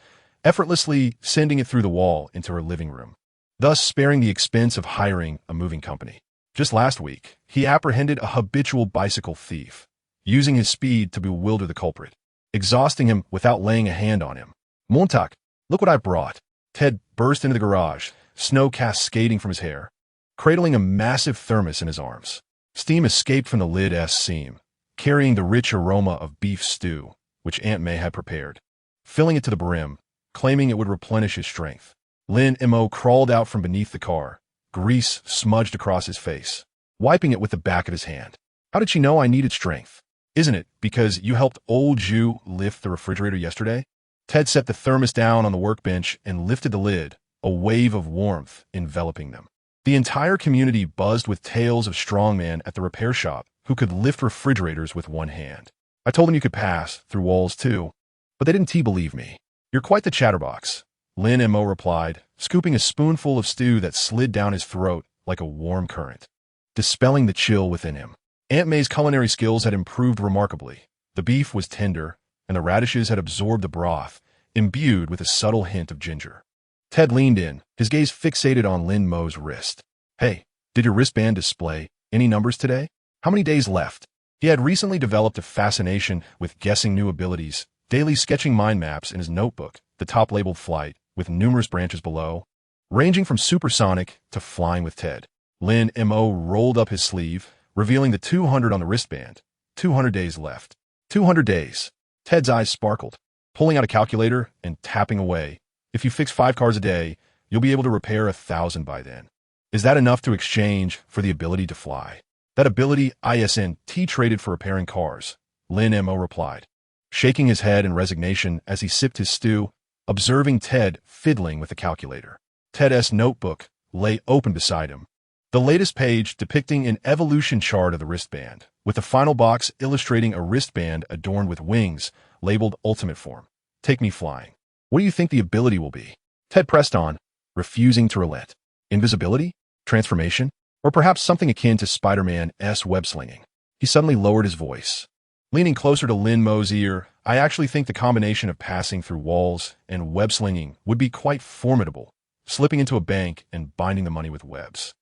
effortlessly sending it through the wall into her living room, thus sparing the expense of hiring a moving company. Just last week, he apprehended a habitual bicycle thief, using his speed to bewilder the culprit, exhausting him without laying a hand on him. Montauk, look what I brought. Ted burst into the garage, snow cascading from his hair, cradling a massive thermos in his arms. Steam escaped from the lid's seam, carrying the rich aroma of beef stew, which Aunt May had prepared, filling it to the brim, claiming it would replenish his strength. Lin Mo crawled out from beneath the car, grease smudged across his face, wiping it with the back of his hand. How did she know I needed strength? Isn't it because you helped old Jew lift the refrigerator yesterday? Ted set the thermos down on the workbench and lifted the lid, a wave of warmth enveloping them. The entire community buzzed with tales of strongmen at the repair shop who could lift refrigerators with one hand. I told them you could pass through walls too, but they didn't believe me. You're quite the chatterbox, Lin Mo replied, scooping a spoonful of stew that slid down his throat like a warm current, dispelling the chill within him. Aunt May's culinary skills had improved remarkably. The beef was tender, and the radishes had absorbed the broth, imbued with a subtle hint of ginger. Ted leaned in, his gaze fixated on Lin Mo's wrist. Hey, did your wristband display any numbers today? How many days left? He had recently developed a fascination with guessing new abilities, daily sketching mind maps in his notebook, the top labeled flight, with numerous branches below, ranging from supersonic to flying with Ted. Lin Mo rolled up his sleeve, revealing the 200 on the wristband. 200 days left. 200 days. Ted's eyes sparkled, pulling out a calculator and tapping away. If you fix 5 cars a day, you'll be able to repair 1,000 by then. Is that enough to exchange for the ability to fly? That ability ISNT traded for repairing cars, Lin Mo replied, shaking his head in resignation as he sipped his stew, observing Ted fiddling with the calculator. Ted's notebook lay open beside him, the latest page depicting an evolution chart of the wristband, with the final box illustrating a wristband adorned with wings, labeled Ultimate Form. Take me flying. What do you think the ability will be? Ted pressed on, refusing to relent. Invisibility? Transformation? Or perhaps something akin to Spider-Man's web-slinging? He suddenly lowered his voice. Leaning closer to Lin Mo's ear, I actually think the combination of passing through walls and web-slinging would be quite formidable, slipping into a bank and binding the money with webs.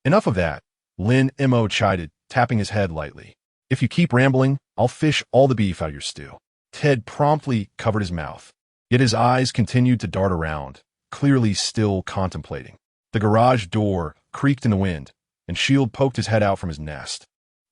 Enough of that, Lin Mo chided, tapping his head lightly. If you keep rambling, I'll fish all the beef out of your stew. Ted promptly covered his mouth, yet his eyes continued to dart around, clearly still contemplating. The garage door creaked in the wind, and Shield poked his head out from his nest,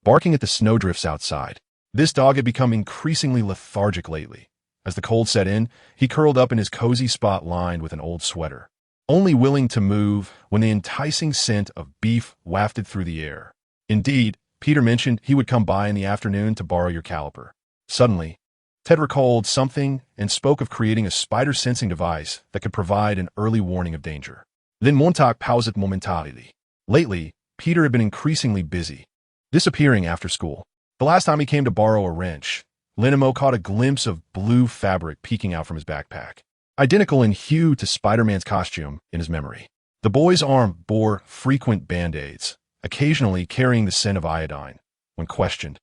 barking at the snowdrifts outside. This dog had become increasingly lethargic lately. As the cold set in, he curled up in his cozy spot lined with an old sweater, only willing to move when the enticing scent of beef wafted through the air. Indeed, Peter mentioned he would come by in the afternoon to borrow your caliper. Suddenly, Ted recalled something and spoke of creating a spider-sensing device that could provide an early warning of danger. Then Montauk paused momentarily. Lately, Peter had been increasingly busy, disappearing after school. The last time he came to borrow a wrench, Lin Mo caught a glimpse of blue fabric peeking out from his backpack, identical in hue to Spider-Man's costume in his memory. The boy's arm bore frequent band-aids, occasionally carrying the scent of iodine. When questioned,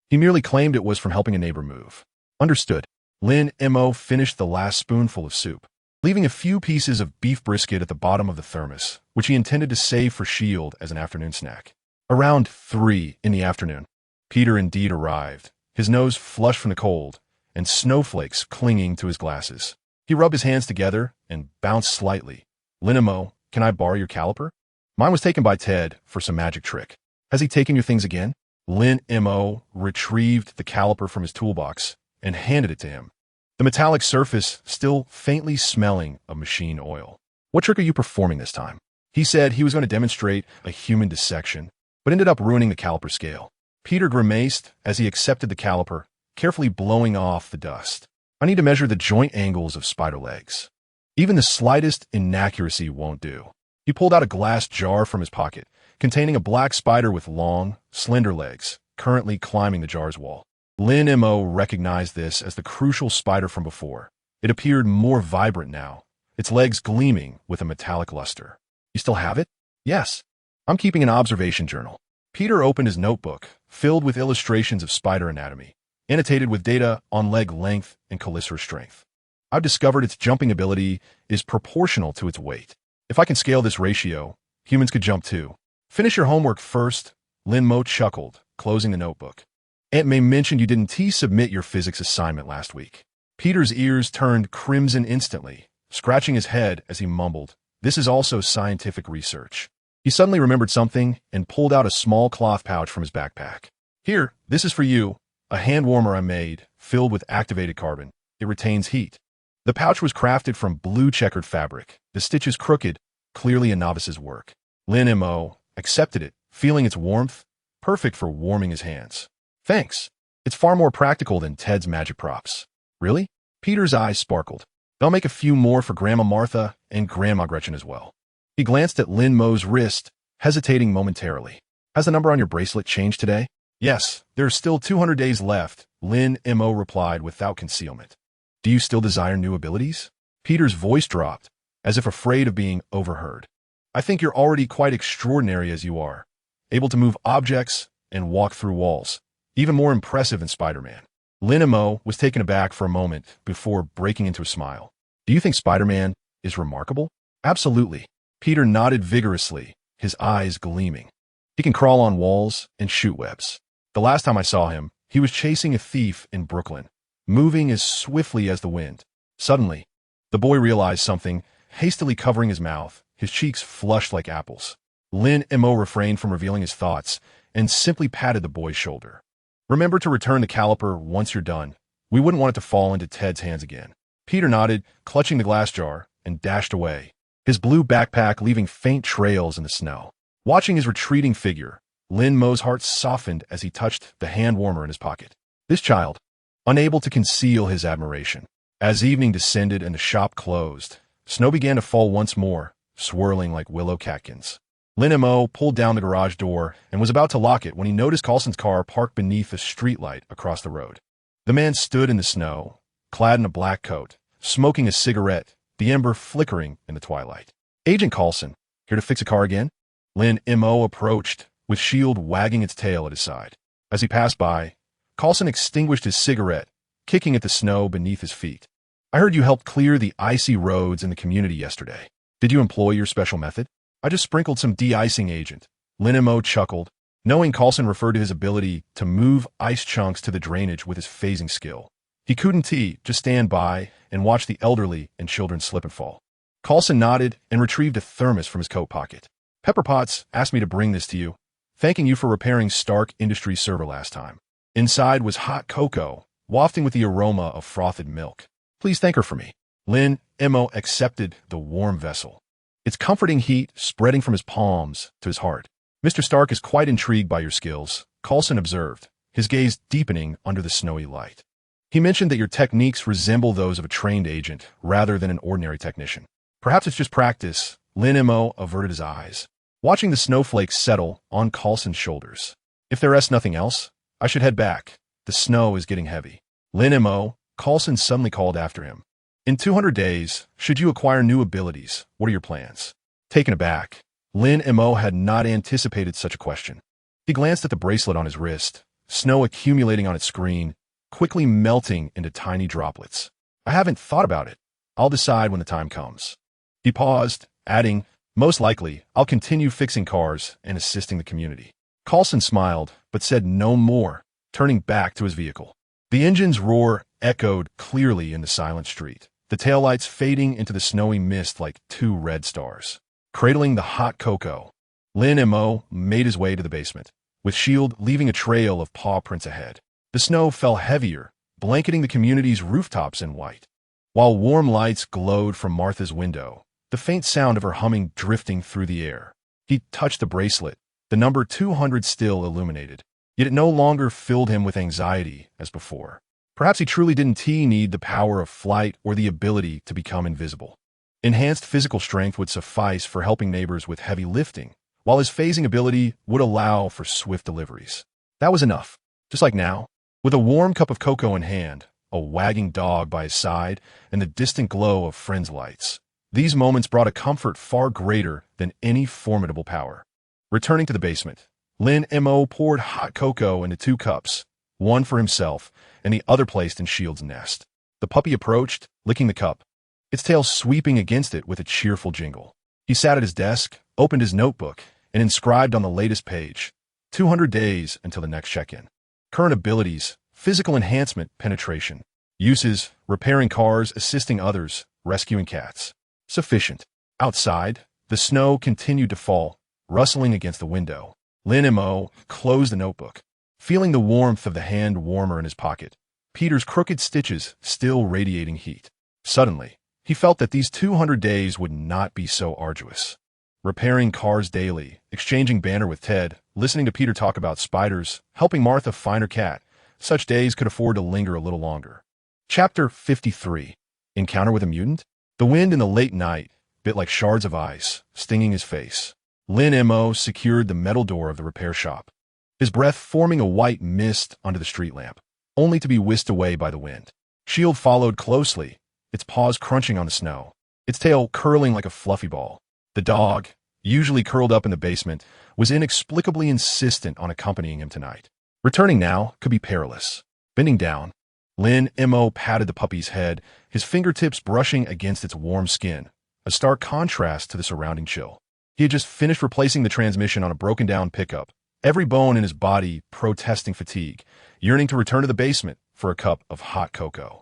he merely claimed it was from helping a neighbor move. Understood. Lin Mo finished the last spoonful of soup, leaving a few pieces of beef brisket at the bottom of the thermos, which he intended to save for Shield as an afternoon snack. Around 3 in the afternoon, Peter indeed arrived, his nose flushed from the cold, and snowflakes clinging to his glasses. He rubbed his hands together and bounced slightly. Lin Mo, can I borrow your caliper? Mine was taken by Ted for some magic trick. Has he taken your things again? Lin Mo retrieved the caliper from his toolbox and handed it to him, the metallic surface still faintly smelling of machine oil. What trick are you performing this time? He said he was going to demonstrate a human dissection, but ended up ruining the caliper scale. Peter grimaced as he accepted the caliper, carefully blowing off the dust. I need to measure the joint angles of spider legs. Even the slightest inaccuracy won't do. He pulled out a glass jar from his pocket, containing a black spider with long, slender legs, currently climbing the jar's wall. Lin Mo recognized this as the crucial spider from before. It appeared more vibrant now, its legs gleaming with a metallic luster. You still have it? Yes. I'm keeping an observation journal. Peter opened his notebook, filled with illustrations of spider anatomy, annotated with data on leg length and colisor strength. I've discovered its jumping ability is proportional to its weight. If I can scale this ratio, humans could jump too. Finish your homework first, Lin Mo chuckled, closing the notebook. Aunt May mentioned you didn't submit your physics assignment last week. Peter's ears turned crimson instantly, scratching his head as he mumbled, "This is also scientific research." He suddenly remembered something and pulled out a small cloth pouch from his backpack. "Here, this is for you, a hand warmer I made, filled with activated carbon. It retains heat." The pouch was crafted from blue checkered fabric, the stitches crooked, clearly a novice's work. Lin Mo accepted it, feeling its warmth, perfect for warming his hands. "Thanks. It's far more practical than Ted's magic props." "Really?" Peter's eyes sparkled. "I'll make a few more for Grandma Martha and Grandma Gretchen as well." He glanced at Lin Mo's wrist, hesitating momentarily. "Has the number on your bracelet changed today?" "Yes, there are still 200 days left," Lin Mo replied without concealment. "Do you still desire new abilities?" Peter's voice dropped, as if afraid of being overheard. "I think you're already quite extraordinary as you are, able to move objects and walk through walls. Even more impressive than Spider-Man." Lin Mo was taken aback for a moment before breaking into a smile. "Do you think Spider-Man is remarkable?" "Absolutely." Peter nodded vigorously, his eyes gleaming. "He can crawl on walls and shoot webs. The last time I saw him, he was chasing a thief in Brooklyn, moving as swiftly as the wind." Suddenly, the boy realized something, hastily covering his mouth, his cheeks flushed like apples. Lin Mo refrained from revealing his thoughts and simply patted the boy's shoulder. "Remember to return the caliper once you're done. We wouldn't want it to fall into Ted's hands again." Peter nodded, clutching the glass jar, and dashed away, his blue backpack leaving faint trails in the snow. Watching his retreating figure, Lin Mo's heart softened as he touched the hand warmer in his pocket. This child, unable to conceal his admiration. As evening descended and the shop closed, snow began to fall once more, swirling like willow catkins. Lin Mo pulled down the garage door and was about to lock it when he noticed Coulson's car parked beneath a streetlight across the road. The man stood in the snow, clad in a black coat, smoking a cigarette, the ember flickering in the twilight. "Agent Coulson, here to fix a car again?" Lin Mo approached, with shield wagging its tail at his side. As he passed by, Coulson extinguished his cigarette, kicking at the snow beneath his feet. "I heard you helped clear the icy roads in the community yesterday. Did you employ your special method?" "I just sprinkled some de-icing agent." Lin Mo chuckled, knowing Coulson referred to his ability to move ice chunks to the drainage with his phasing skill. He couldn't just stand by and watch the elderly and children slip and fall. Coulson nodded and retrieved a thermos from his coat pocket. "Pepper Potts asked me to bring this to you, thanking you for repairing Stark Industries' server last time." Inside was hot cocoa, wafting with the aroma of frothed milk. "Please thank her for me." Lin Mo accepted the warm vessel, its comforting heat spreading from his palms to his heart. "Mr. Stark is quite intrigued by your skills," Coulson observed, his gaze deepening under the snowy light. "He mentioned that your techniques resemble those of a trained agent rather than an ordinary technician. Perhaps it's just practice." Lin Mo averted his eyes, watching the snowflakes settle on Coulson's shoulders. "If there is nothing else, I should head back. The snow is getting heavy." "Lin Mo," Coulson suddenly called after him. "In 200 days, should you acquire new abilities, what are your plans?" Taken aback, Lin Mo had not anticipated such a question. He glanced at the bracelet on his wrist, snow accumulating on its screen, quickly melting into tiny droplets. "I haven't thought about it. I'll decide when the time comes." He paused, adding, "Most likely, I'll continue fixing cars and assisting the community." Coulson smiled, but said no more, turning back to his vehicle. The engine's roar echoed clearly in the silent street, the taillights fading into the snowy mist like two red stars. Cradling the hot cocoa, Lin Mo made his way to the basement, with shield leaving a trail of paw prints ahead. The snow fell heavier, blanketing the community's rooftops in white. While warm lights glowed from Martha's window, the faint sound of her humming drifting through the air. He touched the bracelet, the number 200 still illuminated. Yet it no longer filled him with anxiety as before. Perhaps he truly didn't need the power of flight or the ability to become invisible. Enhanced physical strength would suffice for helping neighbors with heavy lifting, while his phasing ability would allow for swift deliveries. That was enough. Just like now, with a warm cup of cocoa in hand, a wagging dog by his side, and the distant glow of friends' lights. These moments brought a comfort far greater than any formidable power. Returning to the basement, Lin Mo poured hot cocoa into 2 cups, one for himself and the other placed in Shield's nest. The puppy approached, licking the cup, its tail sweeping against it with a cheerful jingle. He sat at his desk, opened his notebook, and inscribed on the latest page, 200 days until the next check-in. Current abilities: physical enhancement, penetration. Uses: repairing cars, assisting others, rescuing cats. Sufficient. Outside, the snow continued to fall, rustling against the window. Lin Mo closed the notebook, feeling the warmth of the hand warmer in his pocket, Peter's crooked stitches still radiating heat. Suddenly, he felt that these 200 days would not be so arduous. Repairing cars daily, exchanging banter with Ted, listening to Peter talk about spiders, helping Martha find her cat, such days could afford to linger a little longer. Chapter 53. Encounter with a Mutant? The wind in the late night bit like shards of ice, stinging his face. Lin Mo secured the metal door of the repair shop, his breath forming a white mist under the street lamp, only to be whisked away by the wind. Shield followed closely, its paws crunching on the snow, its tail curling like a fluffy ball. The dog, usually curled up in the basement, was inexplicably insistent on accompanying him tonight. Returning now could be perilous. Bending down, Lin Mo patted the puppy's head, his fingertips brushing against its warm skin, a stark contrast to the surrounding chill. He had just finished replacing the transmission on a broken-down pickup, every bone in his body protesting fatigue, yearning to return to the basement for a cup of hot cocoa.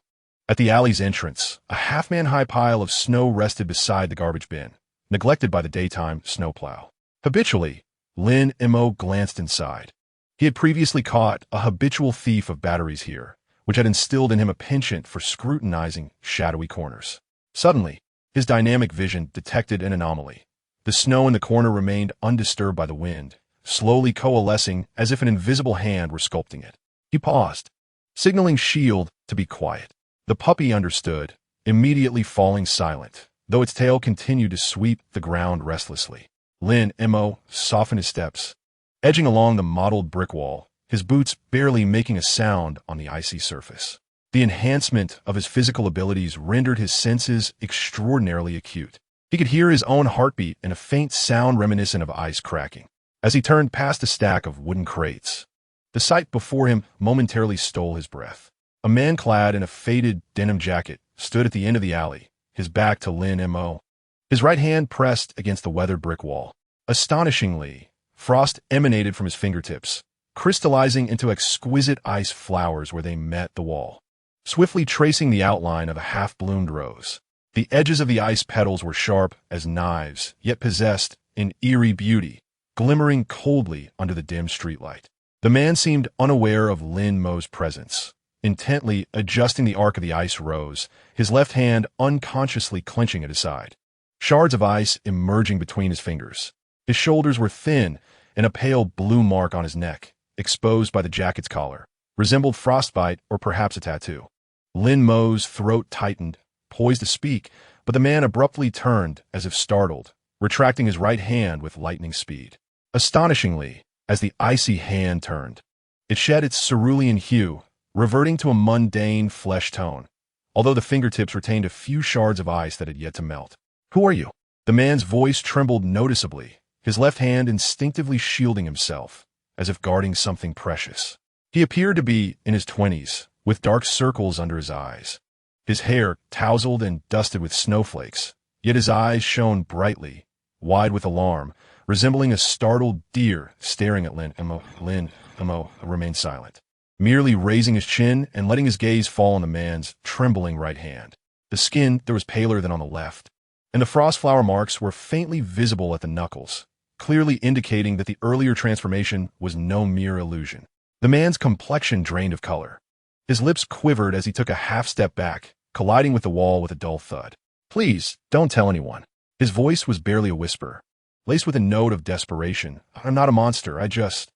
At the alley's entrance, a half-man-high pile of snow rested beside the garbage bin, neglected by the daytime snowplow. Habitually, Lin Mo glanced inside. He had previously caught a habitual thief of batteries here, which had instilled in him a penchant for scrutinizing shadowy corners. Suddenly, his dynamic vision detected an anomaly. The snow in the corner remained undisturbed by the wind, slowly coalescing as if an invisible hand were sculpting it. He paused, signaling Shield to be quiet. The puppy understood, immediately falling silent, though its tail continued to sweep the ground restlessly. Lin Mo softened his steps, edging along the mottled brick wall, his boots barely making a sound on the icy surface. The enhancement of his physical abilities rendered his senses extraordinarily acute. He could hear his own heartbeat and a faint sound reminiscent of ice cracking. As he turned past a stack of wooden crates, the sight before him momentarily stole his breath. A man clad in a faded denim jacket stood at the end of the alley, his back to Lin Mo, his right hand pressed against the weathered brick wall. Astonishingly, frost emanated from his fingertips, crystallizing into exquisite ice flowers where they met the wall, swiftly tracing the outline of a half-bloomed rose. The edges of the ice petals were sharp as knives, yet possessed an eerie beauty, glimmering coldly under the dim streetlight. The man seemed unaware of Lin Mo's presence, intently adjusting the arc of the ice rose, his left hand unconsciously clenching at his side. Shards of ice emerging between his fingers. His shoulders were thin, and a pale blue mark on his neck, exposed by the jacket's collar, resembled frostbite or perhaps a tattoo. Lin Mo's throat tightened, poised to speak, but the man abruptly turned as if startled, retracting his right hand with lightning speed. Astonishingly, as the icy hand turned, it shed its cerulean hue, reverting to a mundane flesh tone, although the fingertips retained a few shards of ice that had yet to melt. "Who are you?" The man's voice trembled noticeably, his left hand instinctively shielding himself, as if guarding something precious. He appeared to be in his 20s, with dark circles under his eyes. His hair tousled and dusted with snowflakes, yet his eyes shone brightly, wide with alarm, resembling a startled deer staring at Lin Mo. Lin Mo remained silent, merely raising his chin and letting his gaze fall on the man's trembling right hand. The skin there was paler than on the left, and the frost flower marks were faintly visible at the knuckles, clearly indicating that the earlier transformation was no mere illusion. The man's complexion drained of color. His lips quivered as he took a half-step back, colliding with the wall with a dull thud. "Please, don't tell anyone." His voice was barely a whisper, laced with a note of desperation. "I'm not a monster, I just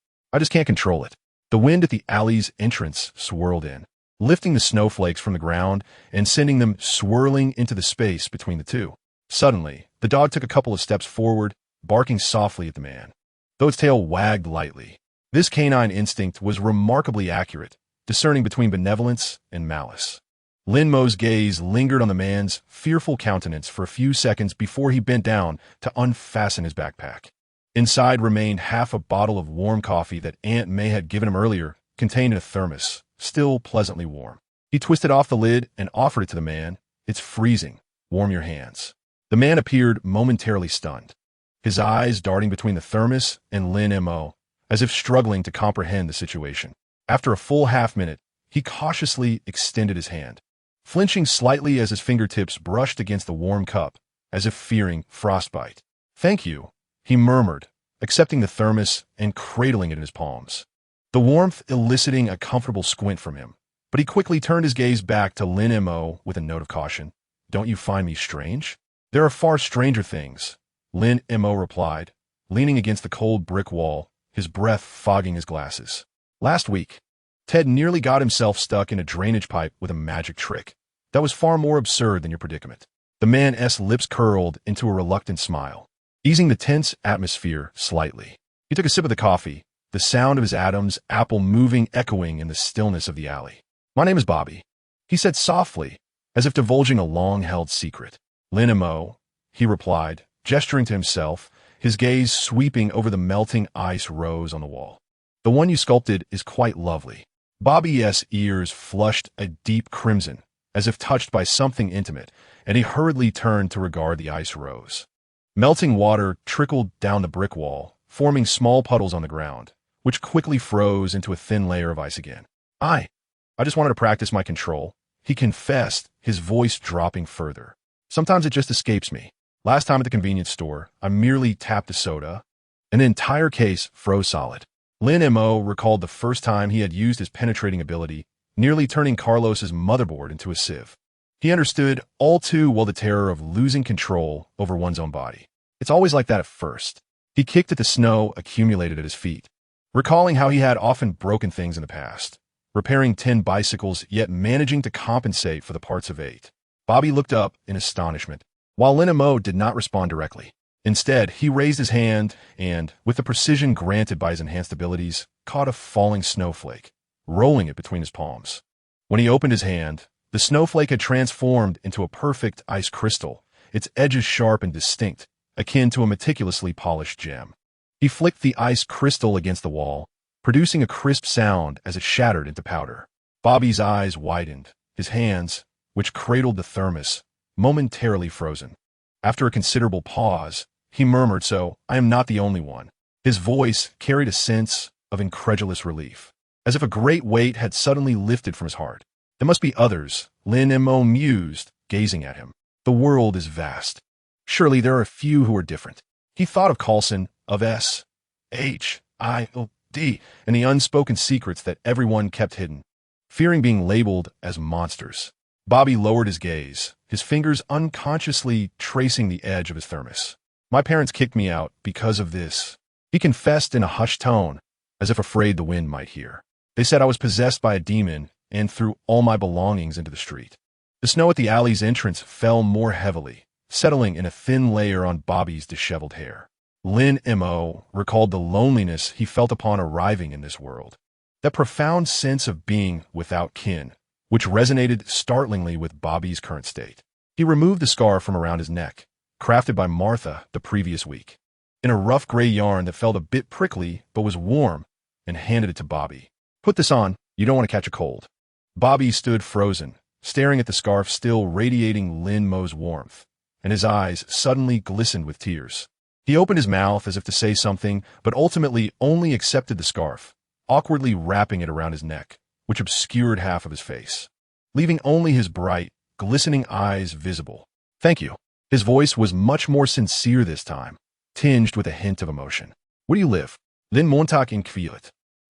can't control it." The wind at the alley's entrance swirled in, lifting the snowflakes from the ground and sending them swirling into the space between the two. Suddenly, the dog took a couple of steps forward, barking softly at the man, though its tail wagged lightly. This canine instinct was remarkably accurate, discerning between benevolence and malice. Lin Mo's gaze lingered on the man's fearful countenance for a few seconds before he bent down to unfasten his backpack. Inside remained half a bottle of warm coffee that Aunt May had given him earlier, contained in a thermos, still pleasantly warm. He twisted off the lid and offered it to the man. "It's freezing. Warm your hands." The man appeared momentarily stunned, his eyes darting between the thermos and Lin Mo, as if struggling to comprehend the situation. After a full half-minute, he cautiously extended his hand, flinching slightly as his fingertips brushed against the warm cup, as if fearing frostbite. "Thank you," he murmured, accepting the thermos and cradling it in his palms, the warmth eliciting a comfortable squint from him. But he quickly turned his gaze back to Lin Mo with a note of caution. "Don't you find me strange?" "There are far stranger things," Lin Mo replied, leaning against the cold brick wall, his breath fogging his glasses. "Last week, Ted nearly got himself stuck in a drainage pipe with a magic trick. That was far more absurd than your predicament." The man's lips curled into a reluctant smile, easing the tense atmosphere slightly. He took a sip of the coffee, the sound of his Adam's apple moving echoing in the stillness of the alley. "My name is Bobby," he said softly, as if divulging a long-held secret. "Lin Mo," he replied, gesturing to himself, his gaze sweeping over the melting ice rose on the wall. "The one you sculpted is quite lovely." Bobby's ears flushed a deep crimson, as if touched by something intimate, and he hurriedly turned to regard the ice rose. Melting water trickled down the brick wall, forming small puddles on the ground, which quickly froze into a thin layer of ice again. I just wanted to practice my control," he confessed, his voice dropping further. "Sometimes it just escapes me. Last time at the convenience store, I merely tapped a soda, and the entire case froze solid." Lin Mo recalled the first time he had used his penetrating ability, nearly turning Carlos's motherboard into a sieve. He understood all too well the terror of losing control over one's own body. It's always like that at first. He kicked at the snow accumulated at his feet, recalling how he had often broken things in the past, repairing 10 bicycles yet managing to compensate for the parts of 8. Bobby looked up in astonishment, while Lin Mo did not respond directly. Instead, he raised his hand and, with the precision granted by his enhanced abilities, caught a falling snowflake, rolling it between his palms. When he opened his hand, the snowflake had transformed into a perfect ice crystal, its edges sharp and distinct, akin to a meticulously polished gem. He flicked the ice crystal against the wall, producing a crisp sound as it shattered into powder. Bobby's eyes widened, his hands, which cradled the thermos, momentarily frozen. After a considerable pause, he murmured, "So, I am not the only one." His voice carried a sense of incredulous relief, as if a great weight had suddenly lifted from his heart. "There must be others," Lin Mo mused, gazing at him. "The world is vast. Surely there are a few who are different." He thought of Coulson, of S.H.I.O.D., and the unspoken secrets that everyone kept hidden, fearing being labeled as monsters. Bobby lowered his gaze, his fingers unconsciously tracing the edge of his thermos. "My parents kicked me out because of this," he confessed in a hushed tone, as if afraid the wind might hear. "They said I was possessed by a demon and threw all my belongings into the street." The snow at the alley's entrance fell more heavily, settling in a thin layer on Bobby's disheveled hair. Lin Mo recalled the loneliness he felt upon arriving in this world, that profound sense of being without kin, which resonated startlingly with Bobby's current state. He removed the scarf from around his neck, crafted by Martha the previous week, in a rough gray yarn that felt a bit prickly but was warm, and handed it to Bobby. "Put this on, you don't want to catch a cold." Bobby stood frozen, staring at the scarf still radiating Lin Mo's warmth, and his eyes suddenly glistened with tears. He opened his mouth as if to say something, but ultimately only accepted the scarf, awkwardly wrapping it around his neck, which obscured half of his face, leaving only his bright, glistening eyes visible. "Thank you." His voice was much more sincere this time, tinged with a hint of emotion. "Where do you live?" "Lin Montauk in Kviat."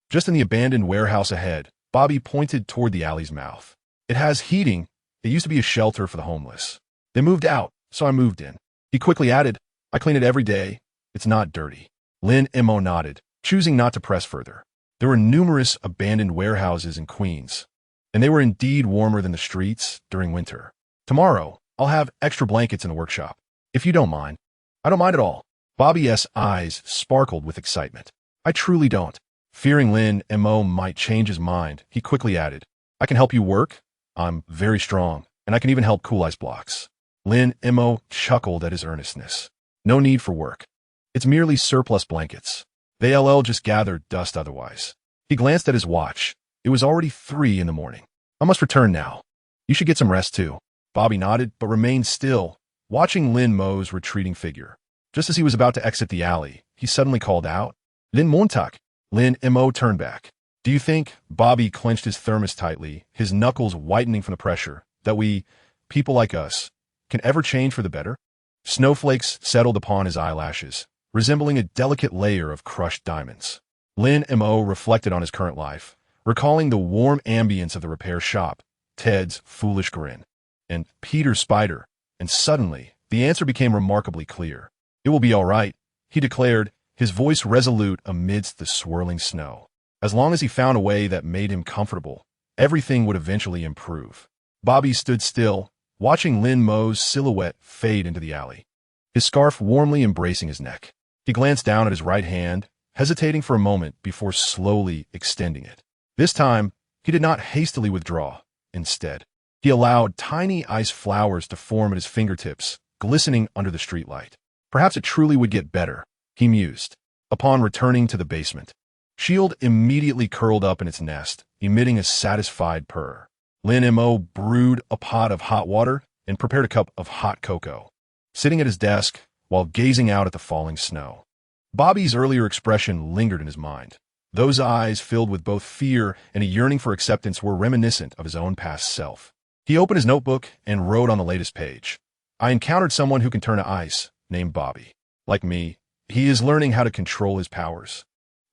Just in the abandoned warehouse ahead, Bobby pointed toward the alley's mouth. "It has heating. It used to be a shelter for the homeless. They moved out, so I moved in." He quickly added, "I clean it every day. It's not dirty." Lin Mo nodded, choosing not to press further. There were numerous abandoned warehouses in Queens, and they were indeed warmer than the streets during winter. "Tomorrow, I'll have extra blankets in the workshop, if you don't mind." "I don't mind at all." Bobby's eyes sparkled with excitement. "I truly don't." Fearing Lin Mo might change his mind, he quickly added, "I can help you work. I'm very strong, and I can even help cool ice blocks." Lin Mo chuckled at his earnestness. "No need for work. It's merely surplus blankets. They'll just gather dust otherwise." He glanced at his watch. It was already 3 in the morning. "I must return now. You should get some rest too." Bobby nodded, but remained still, watching Lin Mo's retreating figure. Just as he was about to exit the alley, he suddenly called out, "Lin Montauk!" Lin Mo turned back. Do you think, Bobby clenched his thermos tightly, his knuckles whitening from the pressure, that we, people like us, can ever change for the better? Snowflakes settled upon his eyelashes, resembling a delicate layer of crushed diamonds. Lin Mo reflected on his current life, recalling the warm ambience of the repair shop, Ted's foolish grin, and Peter's spider, and suddenly, the answer became remarkably clear. It will be all right, he declared, his voice resolute amidst the swirling snow. As long as he found a way that made him comfortable, everything would eventually improve. Bobby stood still, watching Lin Mo's silhouette fade into the alley, his scarf warmly embracing his neck. He glanced down at his right hand, hesitating for a moment before slowly extending it. This time, he did not hastily withdraw. Instead, he allowed tiny ice flowers to form at his fingertips, glistening under the streetlight. Perhaps it truly would get better, he mused. Upon returning to the basement, Shield immediately curled up in its nest, emitting a satisfied purr. Lin Mo brewed a pot of hot water and prepared a cup of hot cocoa, sitting at his desk while gazing out at the falling snow. Bobby's earlier expression lingered in his mind. Those eyes, filled with both fear and a yearning for acceptance, were reminiscent of his own past self. He opened his notebook and wrote on the latest page, I encountered someone who can turn to ice, named Bobby. Like me, he is learning how to control his powers.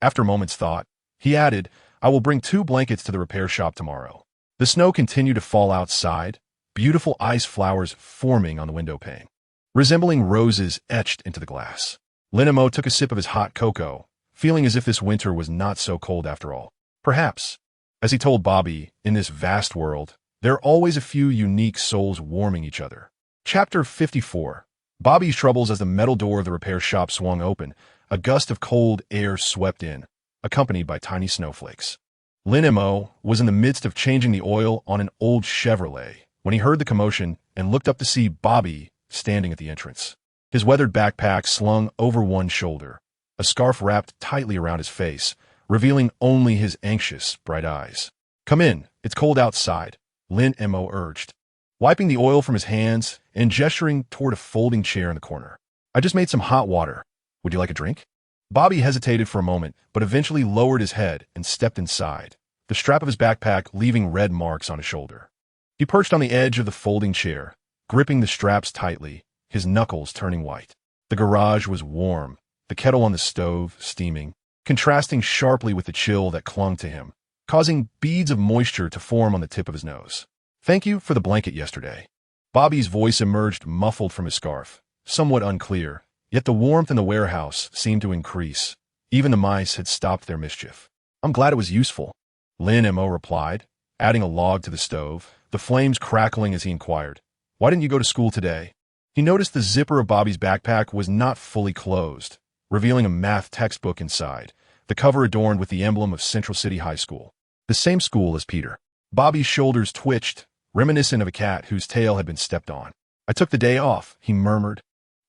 After a moment's thought, he added, I will bring 2 blankets to the repair shop tomorrow. The snow continued to fall outside, beautiful ice flowers forming on the window pane, resembling roses etched into the glass. Lin Mo took a sip of his hot cocoa, feeling as if this winter was not so cold after all. Perhaps, as he told Bobby, in this vast world, there are always a few unique souls warming each other. Chapter 54. Bobby's troubles. As the metal door of the repair shop swung open, a gust of cold air swept in, accompanied by tiny snowflakes. Lin Mo was in the midst of changing the oil on an old Chevrolet when he heard the commotion and looked up to see Bobby standing at the entrance. His weathered backpack slung over one shoulder, a scarf wrapped tightly around his face, revealing only his anxious, bright eyes. Come in, it's cold outside, Lin Mo urged, wiping the oil from his hands and gesturing toward a folding chair in the corner. I just made some hot water. Would you like a drink? Bobby hesitated for a moment, but eventually lowered his head and stepped inside, the strap of his backpack leaving red marks on his shoulder. He perched on the edge of the folding chair, gripping the straps tightly, his knuckles turning white. The garage was warm, the kettle on the stove steaming, contrasting sharply with the chill that clung to him, causing beads of moisture to form on the tip of his nose. Thank you for the blanket yesterday. Bobby's voice emerged muffled from his scarf, somewhat unclear, yet the warmth in the warehouse seemed to increase. Even the mice had stopped their mischief. I'm glad it was useful, Lin Mo replied, adding a log to the stove, the flames crackling as he inquired, why didn't you go to school today? He noticed the zipper of Bobby's backpack was not fully closed, revealing a math textbook inside, the cover adorned with the emblem of Central City High School, the same school as Peter. Bobby's shoulders twitched, reminiscent of a cat whose tail had been stepped on. I took the day off, he murmured,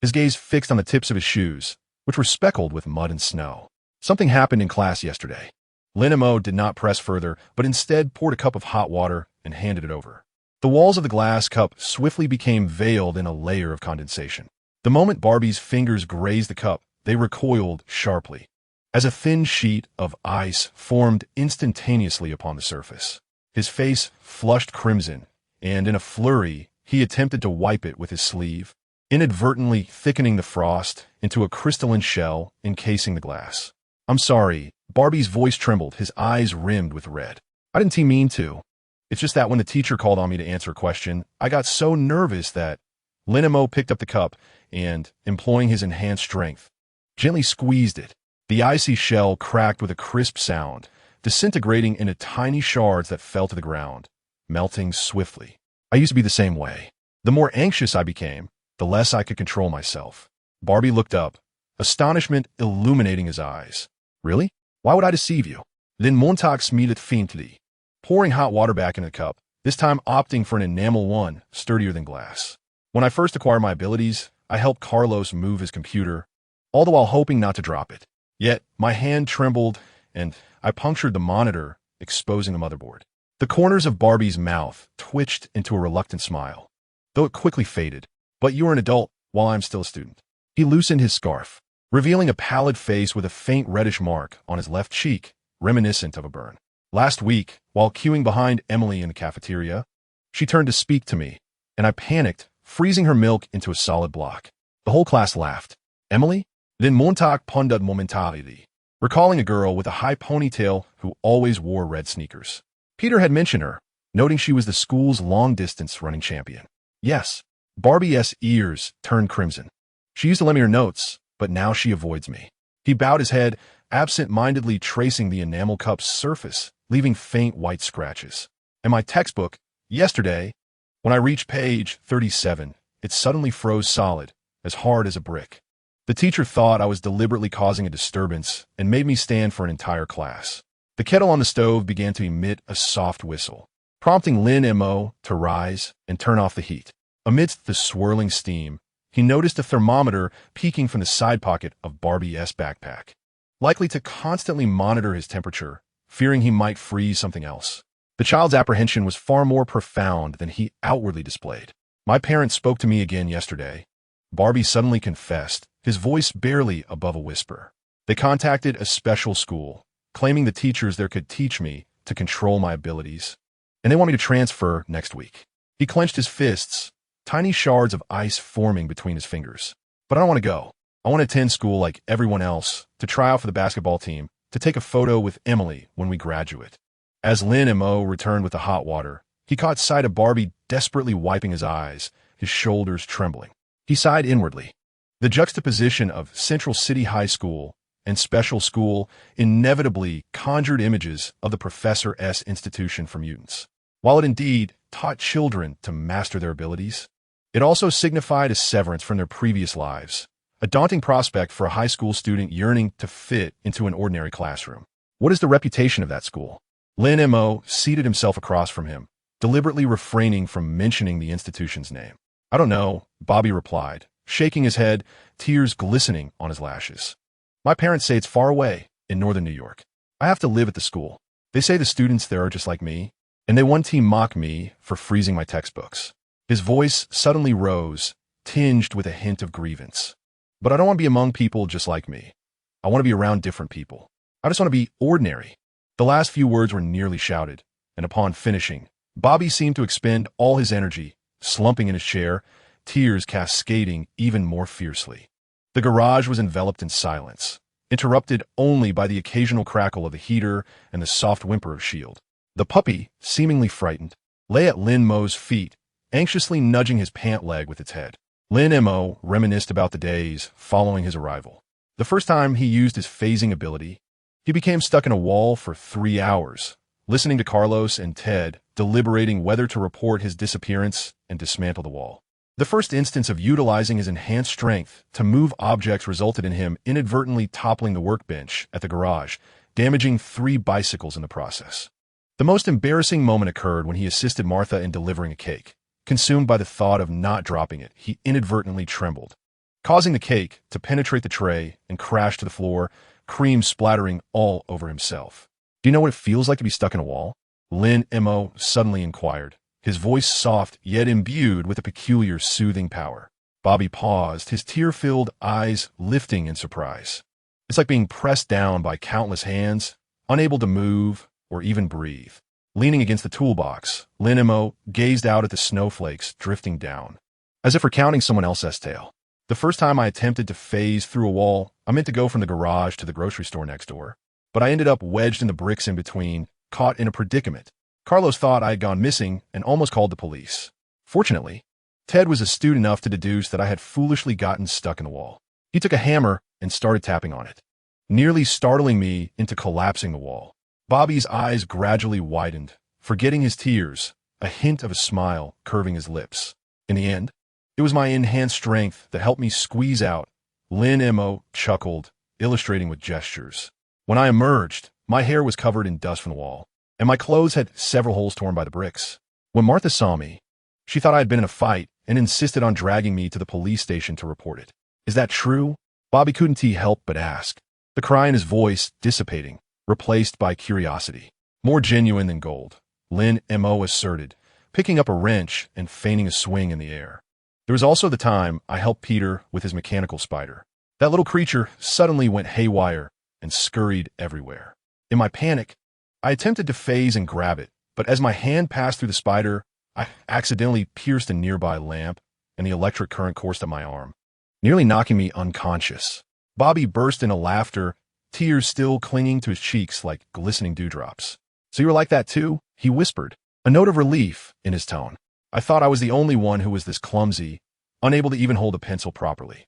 his gaze fixed on the tips of his shoes, which were speckled with mud and snow. Something happened in class yesterday. Lin Mo did not press further, but instead poured a cup of hot water and handed it over. The walls of the glass cup swiftly became veiled in a layer of condensation. The moment Bobby's fingers grazed the cup, they recoiled sharply, as a thin sheet of ice formed instantaneously upon the surface. His face flushed crimson, and in a flurry, he attempted to wipe it with his sleeve, inadvertently thickening the frost into a crystalline shell encasing the glass. I'm sorry, Bobby's voice trembled, his eyes rimmed with red. I didn't mean to. It's just that when the teacher called on me to answer a question, I got so nervous that Lin Mo picked up the cup and, employing his enhanced strength, gently squeezed it. The icy shell cracked with a crisp sound, disintegrating into tiny shards that fell to the ground, melting swiftly. I used to be the same way. The more anxious I became, the less I could control myself. Bobby looked up, astonishment illuminating his eyes. Really? Why would I deceive you? Lin Montag smiled faintly, pouring hot water back into the cup, this time opting for an enamel one, sturdier than glass. When I first acquired my abilities, I helped Carlos move his computer, all the while hoping not to drop it. Yet, my hand trembled, and I punctured the monitor, exposing the motherboard. The corners of Bobby's mouth twitched into a reluctant smile, though it quickly faded. But you are an adult, while I'm still a student. He loosened his scarf, revealing a pallid face with a faint reddish mark on his left cheek, reminiscent of a burn. Last week, while queuing behind Emily in the cafeteria, she turned to speak to me, and I panicked, freezing her milk into a solid block. The whole class laughed. Emily? Lin Mo pondered momentarily, recalling a girl with a high ponytail who always wore red sneakers. Peter had mentioned her, noting she was the school's long-distance running champion. Yes, Barbie's ears turned crimson. She used to lend me her notes, but now she avoids me. He bowed his head, absent-mindedly tracing the enamel cup's surface, leaving faint white scratches. In my textbook, yesterday, when I reached page 37, it suddenly froze solid, as hard as a brick. The teacher thought I was deliberately causing a disturbance and made me stand for an entire class. The kettle on the stove began to emit a soft whistle, prompting Lin Mo to rise and turn off the heat. Amidst the swirling steam, he noticed a thermometer peeking from the side pocket of Barbie's backpack, likely to constantly monitor his temperature, fearing he might freeze something else. The child's apprehension was far more profound than he outwardly displayed. My parents spoke to me again yesterday. Barbie suddenly confessed, his voice barely above a whisper. They contacted a special school, claiming the teachers there could teach me to control my abilities, and they want me to transfer next week. He clenched his fists, tiny shards of ice forming between his fingers. But I don't want to go. I want to attend school like everyone else, to try out for the basketball team, to take a photo with Emily when we graduate. As Lin Mo returned with the hot water, he caught sight of Barbie desperately wiping his eyes, his shoulders trembling. He sighed inwardly. The juxtaposition of Central City High School and special school inevitably conjured images of the Professor's institution for mutants. While it indeed taught children to master their abilities, it also signified a severance from their previous lives, a daunting prospect for a high school student yearning to fit into an ordinary classroom. What is the reputation of that school? Lin Mo seated himself across from him, deliberately refraining from mentioning the institution's name. I don't know, Bobby replied, shaking his head, tears glistening on his lashes. My parents say it's far away, in northern New York. I have to live at the school. They say the students there are just like me, and they one team mock me for freezing my textbooks. His voice suddenly rose, tinged with a hint of grievance. But I don't want to be among people just like me. I want to be around different people. I just want to be ordinary. The last few words were nearly shouted, and upon finishing, Bobby seemed to expend all his energy, slumping in his chair, tears cascading even more fiercely. The garage was enveloped in silence, interrupted only by the occasional crackle of the heater and the soft whimper of Shield. The puppy, seemingly frightened, lay at Lin Mo's feet, anxiously nudging his pant leg with its head. Lin Mo reminisced about the days following his arrival. The first time he used his phasing ability, he became stuck in a wall for 3 hours, listening to Carlos and Ted deliberating whether to report his disappearance and dismantle the wall. The first instance of utilizing his enhanced strength to move objects resulted in him inadvertently toppling the workbench at the garage, damaging 3 bicycles in the process. The most embarrassing moment occurred when he assisted Martha in delivering a cake. Consumed by the thought of not dropping it, he inadvertently trembled, causing the cake to penetrate the tray and crash to the floor, cream splattering all over himself. Do you know what it feels like to be stuck in a wall? Lin Mo suddenly inquired, his voice soft yet imbued with a peculiar soothing power. Bobby paused, his tear-filled eyes lifting in surprise. It's like being pressed down by countless hands, unable to move or even breathe. Leaning against the toolbox, Lin Mo gazed out at the snowflakes drifting down, as if recounting someone else's tale. The first time I attempted to phase through a wall, I meant to go from the garage to the grocery store next door, but I ended up wedged in the bricks in between, caught in a predicament. Carlos thought I had gone missing and almost called the police. Fortunately, Ted was astute enough to deduce that I had foolishly gotten stuck in the wall. He took a hammer and started tapping on it, nearly startling me into collapsing the wall. Bobby's eyes gradually widened, forgetting his tears, a hint of a smile curving his lips. In the end, it was my enhanced strength that helped me squeeze out. Lin Mo chuckled, illustrating with gestures. When I emerged, my hair was covered in dust from the wall, and my clothes had several holes torn by the bricks. When Martha saw me, she thought I had been in a fight and insisted on dragging me to the police station to report it. Is that true? Bobby couldn't help but ask, the cry in his voice dissipating, replaced by curiosity. More genuine than gold, Lin Mo asserted, picking up a wrench and feigning a swing in the air. There was also the time I helped Peter with his mechanical spider. That little creature suddenly went haywire and scurried everywhere. In my panic, I attempted to phase and grab it, but as my hand passed through the spider, I accidentally pierced a nearby lamp, and the electric current coursed up my arm, nearly knocking me unconscious. Bobby burst into laughter, tears still clinging to his cheeks like glistening dewdrops. "So you were like that too?" he whispered, a note of relief in his tone. I thought I was the only one who was this clumsy, unable to even hold a pencil properly.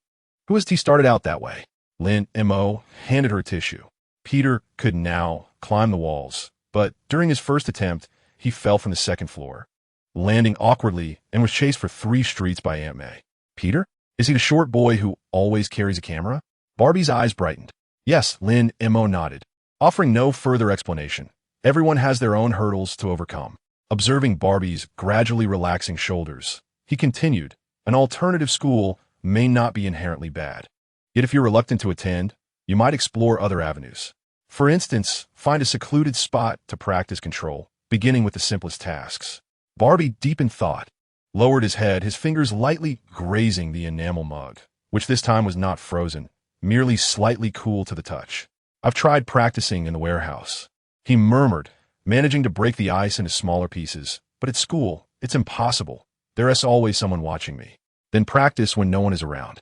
Who was he started out that way? Lin Mo handed her a tissue. Peter could now climb the walls, but during his first attempt, he fell from the second floor, landing awkwardly and was chased for 3 streets by Aunt May. Peter? Is he the short boy who always carries a camera? Barbie's eyes brightened. Yes, Lin Mo nodded, offering no further explanation. Everyone has their own hurdles to overcome. Observing Barbie's gradually relaxing shoulders, he continued, an alternative school may not be inherently bad. Yet if you're reluctant to attend, you might explore other avenues. For instance, find a secluded spot to practice control, beginning with the simplest tasks. Barbie, deep in thought, lowered his head, his fingers lightly grazing the enamel mug, which this time was not frozen, merely slightly cool to the touch. I've tried practicing in the warehouse, he murmured, managing to break the ice into smaller pieces. But at school, it's impossible. There is always someone watching me. Then practice when no one is around.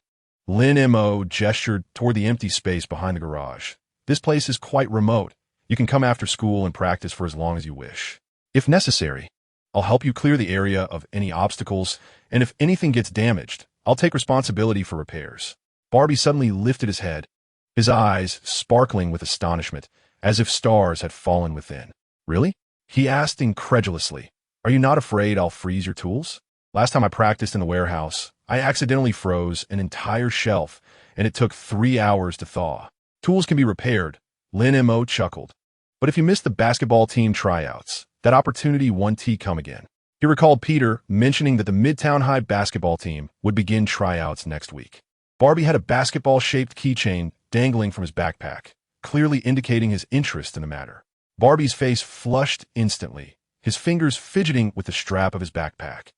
Lin Mo gestured toward the empty space behind the garage. This place is quite remote. You can come after school and practice for as long as you wish. If necessary, I'll help you clear the area of any obstacles, and if anything gets damaged, I'll take responsibility for repairs. Barbie suddenly lifted his head, his eyes sparkling with astonishment, as if stars had fallen within. Really? He asked incredulously. Are you not afraid I'll freeze your tools? Last time I practiced in the warehouse, I accidentally froze an entire shelf, and it took 3 hours to thaw. Tools can be repaired, Lin Mo chuckled. But if you missed the basketball team tryouts, that opportunity won't come again. He recalled Peter mentioning that the Midtown High basketball team would begin tryouts next week. Barbie had a basketball-shaped keychain dangling from his backpack, clearly indicating his interest in the matter. Barbie's face flushed instantly, his fingers fidgeting with the strap of his backpack,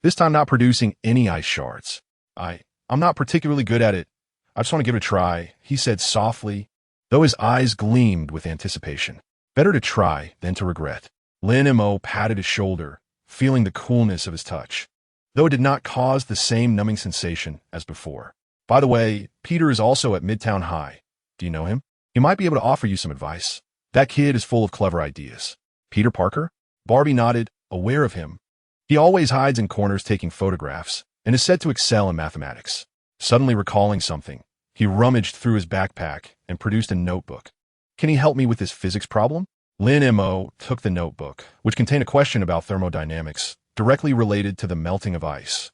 this time not producing any ice shards. I'm not particularly good at it. I just want to give it a try, he said softly, though his eyes gleamed with anticipation. Better to try than to regret. Lin Mo patted his shoulder, feeling the coolness of his touch, though it did not cause the same numbing sensation as before. By the way, Peter is also at Midtown High. Do you know him? He might be able to offer you some advice. That kid is full of clever ideas. Peter Parker? Barbie nodded, aware of him. He always hides in corners taking photographs, and is said to excel in mathematics. Suddenly recalling something, he rummaged through his backpack and produced a notebook. Can he help me with this physics problem? Lin Mo took the notebook, which contained a question about thermodynamics, directly related to the melting of ice.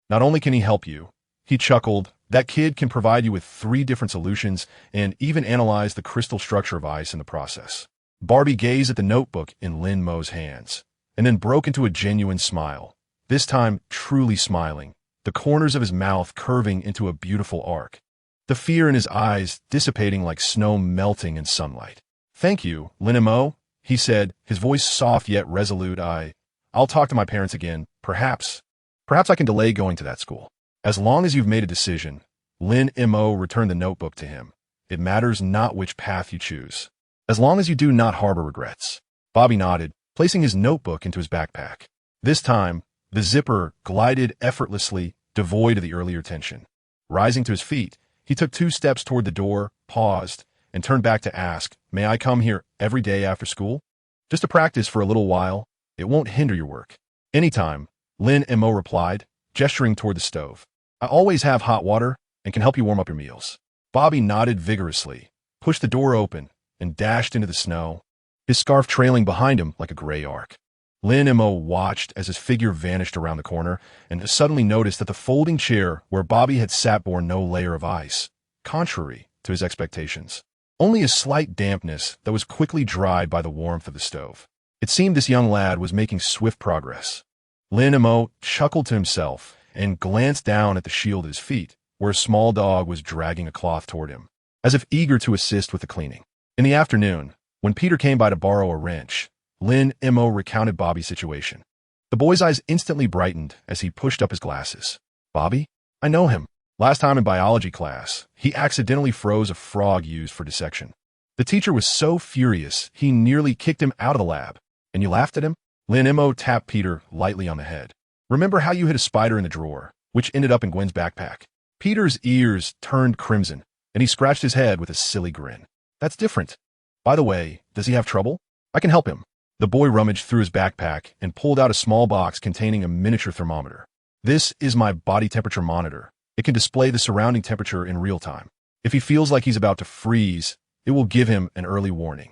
Not only can he help you, he chuckled, that kid can provide you with 3 different solutions and even analyze the crystal structure of ice in the process. Barbie gazed at the notebook in Lin Mo's hands, and then broke into a genuine smile, this time truly smiling, the corners of his mouth curving into a beautiful arc, the fear in his eyes dissipating like snow melting in sunlight. Thank you, Lin Mo, he said, his voice soft yet resolute. I'll talk to my parents again, perhaps I can delay going to that school. As long as you've made a decision, Lin Mo returned the notebook to him. It matters not which path you choose, as long as you do not harbor regrets. Bobby nodded, placing his notebook into his backpack. This time, the zipper glided effortlessly, devoid of the earlier tension. Rising to his feet, he took 2 steps toward the door, paused, and turned back to ask, may I come here every day after school? Just to practice for a little while. It won't hinder your work. Anytime, Lin Mo replied, gesturing toward the stove. I always have hot water and can help you warm up your meals. Bobby nodded vigorously, pushed the door open, and dashed into the snow, his scarf trailing behind him like a gray arc. Lin Mo watched as his figure vanished around the corner and suddenly noticed that the folding chair where Bobby had sat bore no layer of ice, contrary to his expectations. Only a slight dampness that was quickly dried by the warmth of the stove. It seemed this young lad was making swift progress. Lin Mo chuckled to himself and glanced down at the shield at his feet, where a small dog was dragging a cloth toward him, as if eager to assist with the cleaning. In the afternoon, when Peter came by to borrow a wrench, Lin Mo recounted Bobby's situation. The boy's eyes instantly brightened as he pushed up his glasses. Bobby? I know him. Last time in biology class, he accidentally froze a frog used for dissection. The teacher was so furious, he nearly kicked him out of the lab. And you laughed at him? Lin Mo tapped Peter lightly on the head. Remember how you hit a spider in the drawer, which ended up in Gwen's backpack? Peter's ears turned crimson, and he scratched his head with a silly grin. That's different. By the way, does he have trouble? I can help him. The boy rummaged through his backpack and pulled out a small box containing a miniature thermometer. This is my body temperature monitor. It can display the surrounding temperature in real time. If he feels like he's about to freeze, it will give him an early warning.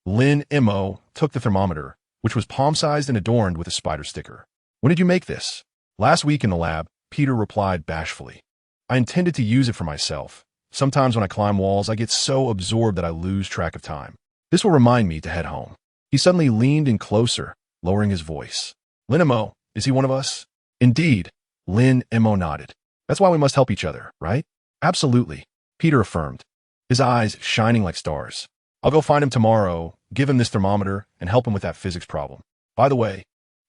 Lin Mo took the thermometer, which was palm-sized and adorned with a spider sticker. When did you make this? Last week in the lab, Peter replied bashfully. I intended to use it for myself. Sometimes when I climb walls, I get so absorbed that I lose track of time. This will remind me to head home. He suddenly leaned in closer, lowering his voice. Lin Mo, is he one of us? Indeed, Lin Mo nodded. That's why we must help each other, right? Absolutely, Peter affirmed, his eyes shining like stars. I'll go find him tomorrow, give him this thermometer, and help him with that physics problem. By the way,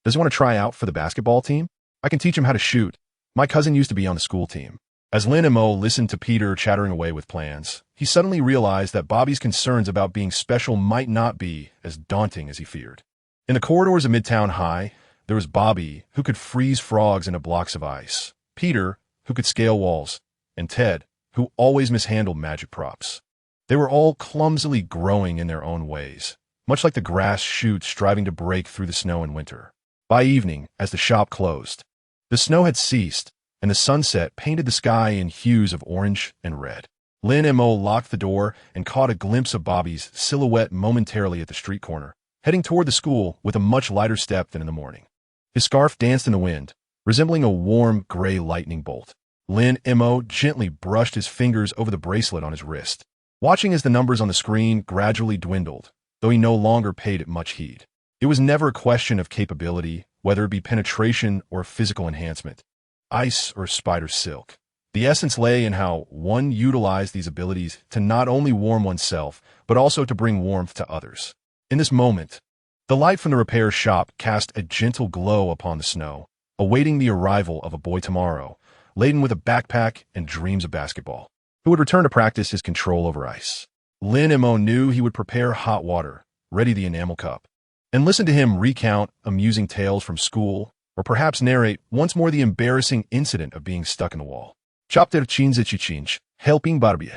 does he want to try out for the basketball team? I can teach him how to shoot. My cousin used to be on the school team. As Lin Mo listened to Peter chattering away with plans, he suddenly realized that Bobby's concerns about being special might not be as daunting as he feared. In the corridors of Midtown High, there was Bobby, who could freeze frogs into blocks of ice, Peter, who could scale walls, and Ted, who always mishandled magic props. They were all clumsily growing in their own ways, much like the grass shoots striving to break through the snow in winter. By evening, as the shop closed, the snow had ceased, and the sunset painted the sky in hues of orange and red. Lin Mo locked the door and caught a glimpse of Bobby's silhouette momentarily at the street corner, heading toward the school with a much lighter step than in the morning. His scarf danced in the wind, resembling a warm gray lightning bolt. Lin Mo gently brushed his fingers over the bracelet on his wrist, watching as the numbers on the screen gradually dwindled, though he no longer paid it much heed. It was never a question of capability, whether it be penetration or physical enhancement, ice or spider silk. The essence lay in how one utilized these abilities to not only warm oneself, but also to bring warmth to others. In this moment, the light from the repair shop cast a gentle glow upon the snow, awaiting the arrival of a boy tomorrow, laden with a backpack and dreams of basketball, who would return to practice his control over ice. Lin Mo knew he would prepare hot water, ready the enamel cup, and listen to him recount amusing tales from school, or perhaps narrate once more the embarrassing incident of being stuck in the wall. Chapter 5, Helping Barbie.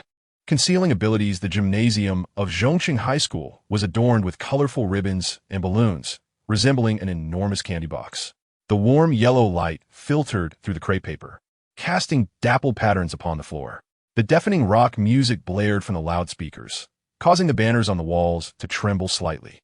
Concealing abilities, the gymnasium of Zhongqing High School was adorned with colorful ribbons and balloons, resembling an enormous candy box. The warm yellow light filtered through the crepe paper, casting dappled patterns upon the floor. The deafening rock music blared from the loudspeakers, causing the banners on the walls to tremble slightly.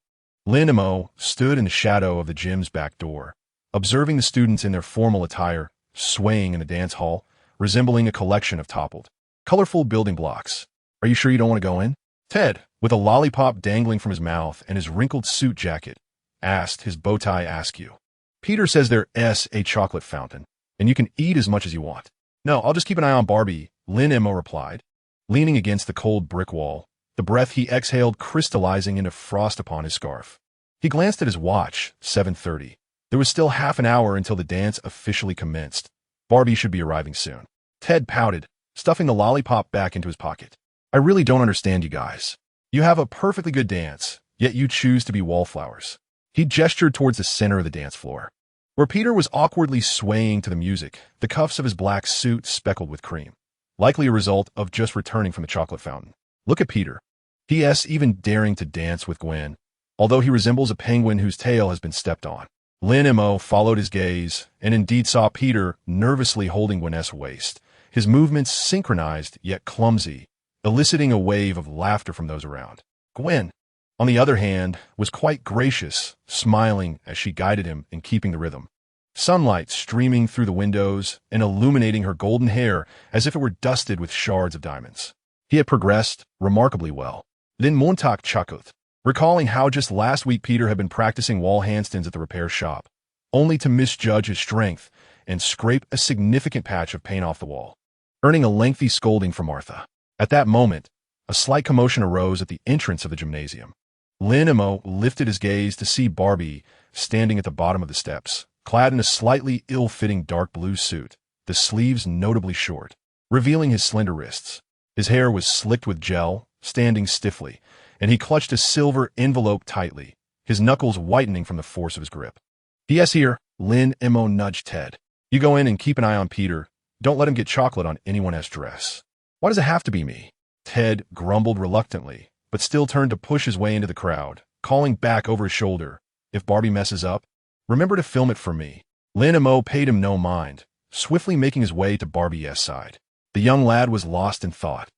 Lin Mo stood in the shadow of the gym's back door, observing the students in their formal attire, swaying in the dance hall, resembling a collection of toppled, colorful building blocks. Are you sure you don't want to go in? Ted, with a lollipop dangling from his mouth and his wrinkled suit jacket, asked, his bow tie askew. Peter says there's a chocolate fountain, and you can eat as much as you want. No, I'll just keep an eye on Barbie, Lin Mo replied, leaning against the cold brick wall, the breath he exhaled crystallizing into frost upon his scarf. He glanced at his watch, 7:30. There was still half an hour until the dance officially commenced. Barbie should be arriving soon. Ted pouted, stuffing the lollipop back into his pocket. I really don't understand you guys. You have a perfectly good dance, yet you choose to be wallflowers. He gestured towards the center of the dance floor, where Peter was awkwardly swaying to the music, the cuffs of his black suit speckled with cream, likely a result of just returning from the chocolate fountain. Look at Peter. P.S. even daring to dance with Gwen, although he resembles a penguin whose tail has been stepped on. Lin Mo followed his gaze and indeed saw Peter nervously holding Gwen's waist, his movements synchronized yet clumsy, eliciting a wave of laughter from those around. Gwen, on the other hand, was quite gracious, smiling as she guided him in keeping the rhythm. Sunlight streaming through the windows and illuminating her golden hair as if it were dusted with shards of diamonds. He had progressed remarkably well. Lin Mo chuckled, recalling how just last week Peter had been practicing wall handstands at the repair shop, only to misjudge his strength and scrape a significant patch of paint off the wall, earning a lengthy scolding from Martha. At that moment, a slight commotion arose at the entrance of the gymnasium. Lin Mo lifted his gaze to see Barbie standing at the bottom of the steps, clad in a slightly ill-fitting dark blue suit, the sleeves notably short. revealing his slender wrists. His hair was slicked with gel, standing stiffly, and he clutched a silver envelope tightly, his knuckles whitening from the force of his grip. "P.S. here," Lin Mo nudged Ted. "You go in and keep an eye on Peter. Don't let him get chocolate on anyone's dress." "Why does it have to be me?" Ted grumbled reluctantly, but still turned to push his way into the crowd, calling back over his shoulder, "If Barbie messes up, remember to film it for me." Lin Mo paid him no mind, swiftly making his way to Barbie's side. The young lad was lost in thought,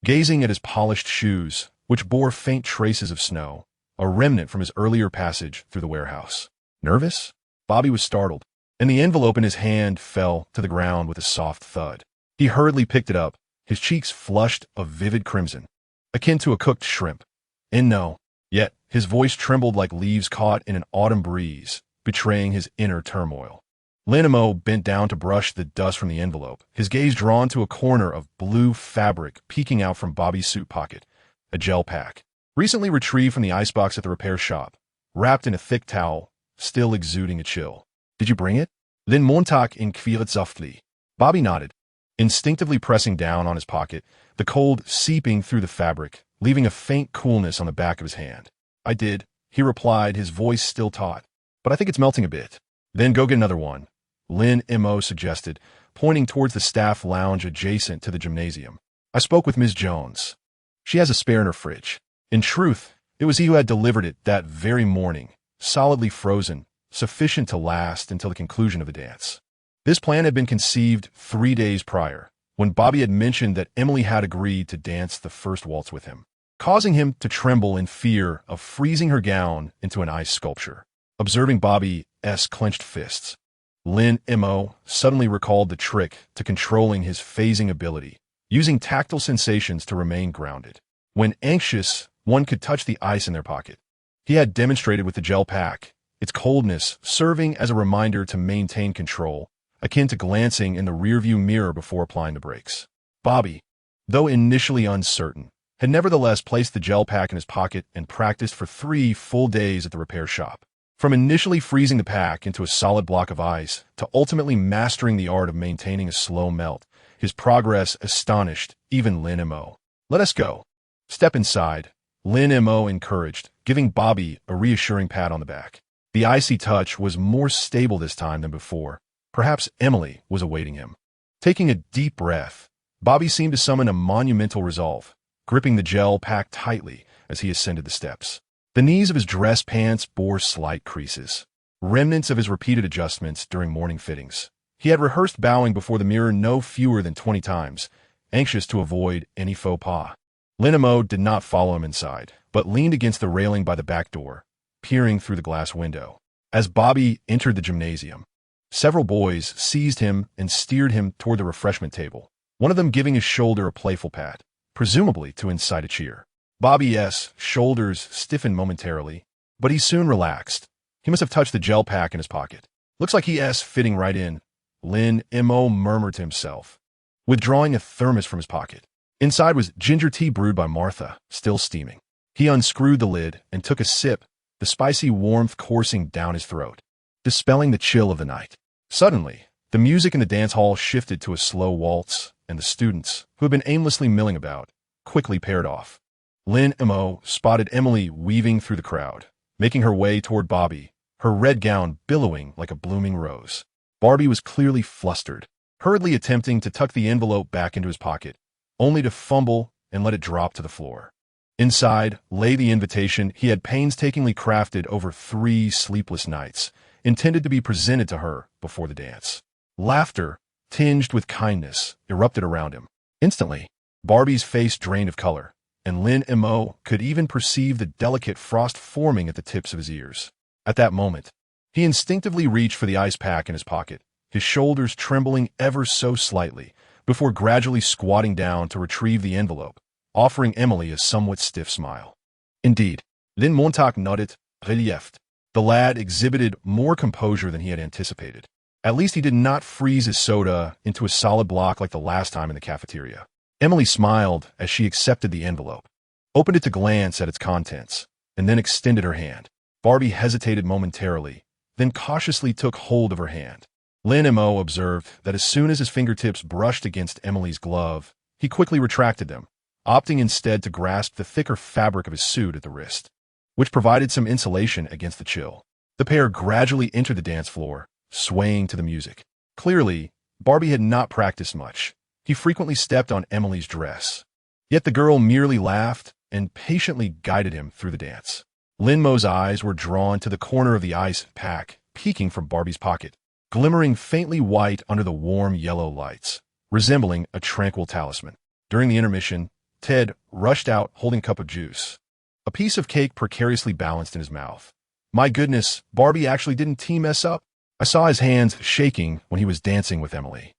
gazing at his polished shoes, which bore faint traces of snow, a remnant from his earlier passage through the warehouse. Nervous? Bobby was startled, and the envelope in his hand fell to the ground with a soft thud. He hurriedly picked it up, his cheeks flushed a vivid crimson, akin to a cooked shrimp. And no, yet his voice trembled like leaves caught in an autumn breeze, betraying his inner turmoil. Lin Mo bent down to brush the dust from the envelope, his gaze drawn to a corner of blue fabric peeking out from Bobby's suit pocket, a gel pack, recently retrieved from the icebox at the repair shop, wrapped in a thick towel, still exuding a chill. "Did you bring it?" Lin Montag inquired softly. Bobby nodded, instinctively pressing down on his pocket, the cold seeping through the fabric, leaving a faint coolness on the back of his hand. "I did," he replied, his voice still taut, "but I think it's melting a bit." "Then go get another one," Lin Mo suggested, pointing towards the staff lounge adjacent to the gymnasium. "I spoke with Ms. Jones. She has a spare in her fridge." In truth, it was he who had delivered it that very morning, solidly frozen, sufficient to last until the conclusion of the dance. This plan had been conceived 3 days prior, when Bobby had mentioned that Emily had agreed to dance the first waltz with him, causing him to tremble in fear of freezing her gown into an ice sculpture. Observing Bobby's clenched fists, Lin Mo suddenly recalled the trick to controlling his phasing ability, using tactile sensations to remain grounded. When anxious, one could touch the ice in their pocket. He had demonstrated with the gel pack, its coldness serving as a reminder to maintain control, akin to glancing in the rearview mirror before applying the brakes. Bobby, though initially uncertain, had nevertheless placed the gel pack in his pocket and practiced for 3 full days at the repair shop. From initially freezing the pack into a solid block of ice to ultimately mastering the art of maintaining a slow melt, his progress astonished even Lin Mo. "Let us go." "Step inside," Lin Mo encouraged, giving Bobby a reassuring pat on the back. The icy touch was more stable this time than before. Perhaps Emily was awaiting him. Taking a deep breath, Bobby seemed to summon a monumental resolve, gripping the gel pack tightly as he ascended the steps. The knees of his dress pants bore slight creases, remnants of his repeated adjustments during morning fittings. He had rehearsed bowing before the mirror no fewer than 20 times, anxious to avoid any faux pas. Lin Mo did not follow him inside, but leaned against the railing by the back door, peering through the glass window. As Bobby entered the gymnasium, several boys seized him and steered him toward the refreshment table, one of them giving his shoulder a playful pat, presumably to incite a cheer. Bobby's shoulders stiffened momentarily, but he soon relaxed. He must have touched the gel pack in his pocket. "Looks like he's fitting right in," Lin Mo murmured to himself, withdrawing a thermos from his pocket. Inside was ginger tea brewed by Martha, still steaming. He unscrewed the lid and took a sip, the spicy warmth coursing down his throat, dispelling the chill of the night. Suddenly, the music in the dance hall shifted to a slow waltz, and the students, who had been aimlessly milling about, quickly paired off. Lin Mo spotted Emily weaving through the crowd, making her way toward Bobby, her red gown billowing like a blooming rose. Barbie was clearly flustered, hurriedly attempting to tuck the envelope back into his pocket, only to fumble and let it drop to the floor. Inside lay the invitation he had painstakingly crafted over 3 sleepless nights, intended to be presented to her before the dance. Laughter, tinged with kindness, erupted around him. Instantly, Barbie's face drained of color, and Lin Mo could even perceive the delicate frost forming at the tips of his ears. At that moment, he instinctively reached for the ice pack in his pocket, his shoulders trembling ever so slightly, before gradually squatting down to retrieve the envelope, offering Emily a somewhat stiff smile. Indeed, Lin Montag nodded, relieved. The lad exhibited more composure than he had anticipated. At least he did not freeze his soda into a solid block like the last time in the cafeteria. Emily smiled as she accepted the envelope, opened it to glance at its contents, and then extended her hand. Barbie hesitated momentarily, then cautiously took hold of her hand. Lin Mo observed that as soon as his fingertips brushed against Emily's glove, he quickly retracted them, opting instead to grasp the thicker fabric of his suit at the wrist, which provided some insulation against the chill. The pair gradually entered the dance floor, swaying to the music. Clearly, Barbie had not practiced much. He frequently stepped on Emily's dress. Yet the girl merely laughed and patiently guided him through the dance. Lin Mo's eyes were drawn to the corner of the ice pack peeking from Barbie's pocket, glimmering faintly white under the warm yellow lights, resembling a tranquil talisman. During the intermission, Ted rushed out holding a cup of juice, a piece of cake precariously balanced in his mouth. My goodness, Barbie actually didn't mess up. I saw his hands shaking when he was dancing with Emily.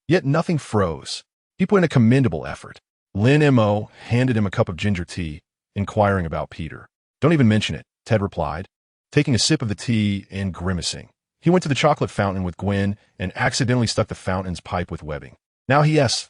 Yet nothing froze. He put in a commendable effort. Lin Mo handed him a cup of ginger tea, inquiring about Peter. Don't even mention it, Ted replied, taking a sip of the tea and grimacing. He went to the chocolate fountain with Gwen and accidentally stuck the fountain's pipe with webbing. Now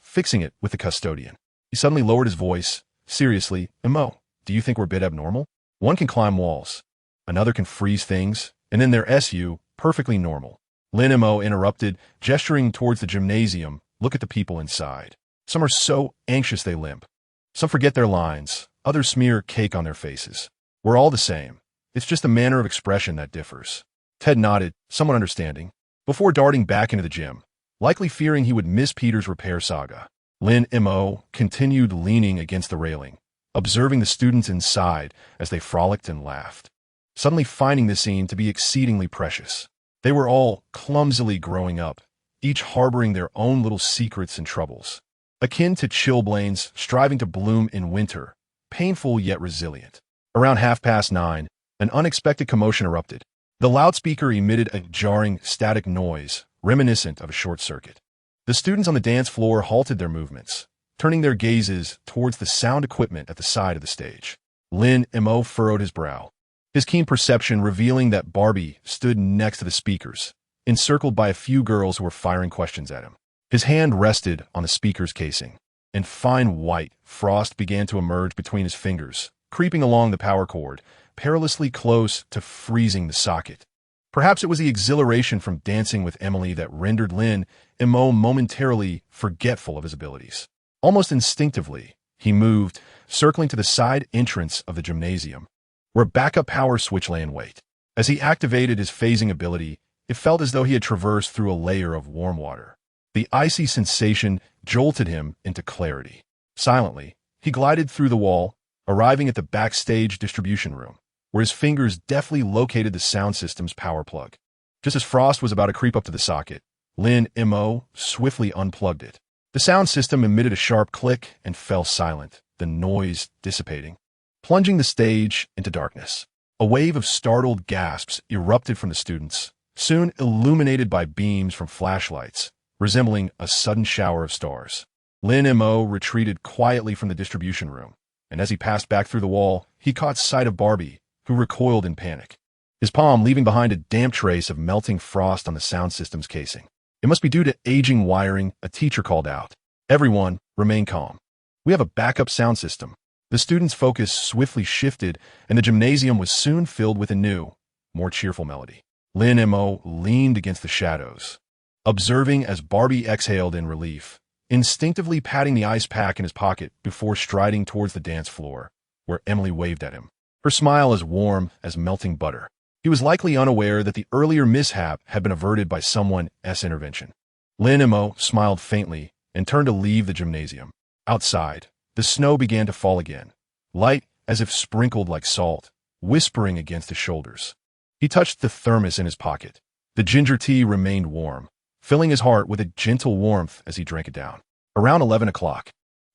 fixing it with the custodian. He suddenly lowered his voice. Seriously, Mo, do you think we're a bit abnormal? One can climb walls. Another can freeze things, and then there's perfectly normal. Lin Mo interrupted, gesturing towards the gymnasium. Look at the people inside. Some are so anxious they limp. Some forget their lines. Others smear cake on their faces. We're all the same. It's just the manner of expression that differs. Ted nodded, somewhat understanding, before darting back into the gym, likely fearing he would miss Peter's repair saga. Lin Mo continued leaning against the railing, observing the students inside as they frolicked and laughed, suddenly finding the scene to be exceedingly precious. They were all clumsily growing up, each harboring their own little secrets and troubles, akin to chilblains striving to bloom in winter, painful yet resilient. Around 9:30, an unexpected commotion erupted. The loudspeaker emitted a jarring, static noise, reminiscent of a short circuit. The students on the dance floor halted their movements, turning their gazes towards the sound equipment at the side of the stage. Lin Mo furrowed his brow, his keen perception revealing that Barbie stood next to the speakers, encircled by a few girls who were firing questions at him. His hand rested on the speaker's casing, and fine white frost began to emerge between his fingers, creeping along the power cord, perilously close to freezing the socket. Perhaps it was the exhilaration from dancing with Emily that rendered Lin Mo momentarily forgetful of his abilities. Almost instinctively, he moved, circling to the side entrance of the gymnasium, where a backup power switch lay in wait. As he activated his phasing ability, it felt as though he had traversed through a layer of warm water. The icy sensation jolted him into clarity. Silently, he glided through the wall, arriving at the backstage distribution room, where his fingers deftly located the sound system's power plug. Just as Frost was about to creep up to the socket, Lin Mo swiftly unplugged it. The sound system emitted a sharp click and fell silent, the noise dissipating, plunging the stage into darkness. A wave of startled gasps erupted from the students, soon illuminated by beams from flashlights, resembling a sudden shower of stars. Lin Mo retreated quietly from the distribution room, and as he passed back through the wall, he caught sight of Barbie, who recoiled in panic, his palm leaving behind a damp trace of melting frost on the sound system's casing. It must be due to aging wiring, a teacher called out. Everyone, remain calm. We have a backup sound system. The students' focus swiftly shifted, and the gymnasium was soon filled with a new, more cheerful melody. Lin Mo leaned against the shadows, observing as Barbie exhaled in relief, instinctively patting the ice pack in his pocket before striding towards the dance floor, where Emily waved at him, her smile as warm as melting butter. He was likely unaware that the earlier mishap had been averted by someone's intervention. Lin Mo smiled faintly and turned to leave the gymnasium. Outside, the snow began to fall again, light as if sprinkled like salt, whispering against his shoulders. He touched the thermos in his pocket. The ginger tea remained warm, filling his heart with a gentle warmth as he drank it down. Around 11 o'clock,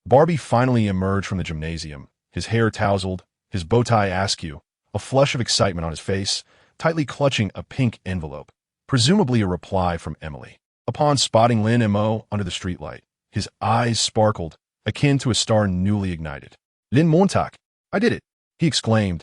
Barbie finally emerged from the gymnasium, his hair tousled, his bow tie askew, a flush of excitement on his face, tightly clutching a pink envelope, presumably a reply from Emily. Upon spotting Lin Mo under the streetlight, his eyes sparkled, akin to a star newly ignited. Lin Montag, I did it, he exclaimed,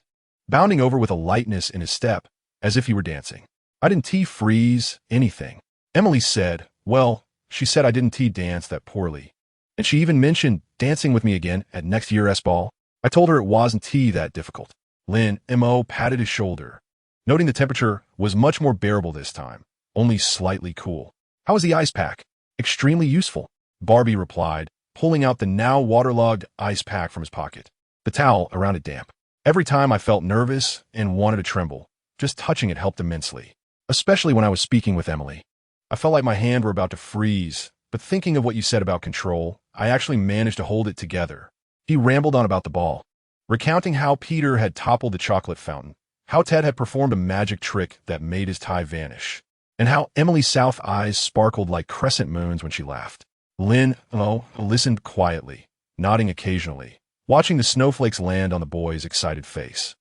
bounding over with a lightness in his step, as if he were dancing. I didn't freeze anything. Emily said, well, she said I didn't dance that poorly. And she even mentioned dancing with me again at next year's ball. I told her it wasn't that difficult. Lin Mo patted his shoulder, noting the temperature was much more bearable this time, only slightly cool. How is the ice pack? Extremely useful, Barbie replied, pulling out the now waterlogged ice pack from his pocket. The towel around it damp. Every time I felt nervous and wanted to tremble, just touching it helped immensely. Especially when I was speaking with Emily. I felt like my hand were about to freeze, but thinking of what you said about control, I actually managed to hold it together. He rambled on about the ball, recounting how Peter had toppled the chocolate fountain, how Ted had performed a magic trick that made his tie vanish, and how Emily's south eyes sparkled like crescent moons when she laughed. Lin Mo listened quietly, nodding occasionally, watching the snowflakes land on the boy's excited face,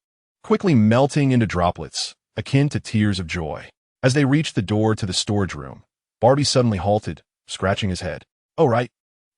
quickly melting into droplets, akin to tears of joy. As they reached the door to the storage room, Barbie suddenly halted, scratching his head. Oh, right.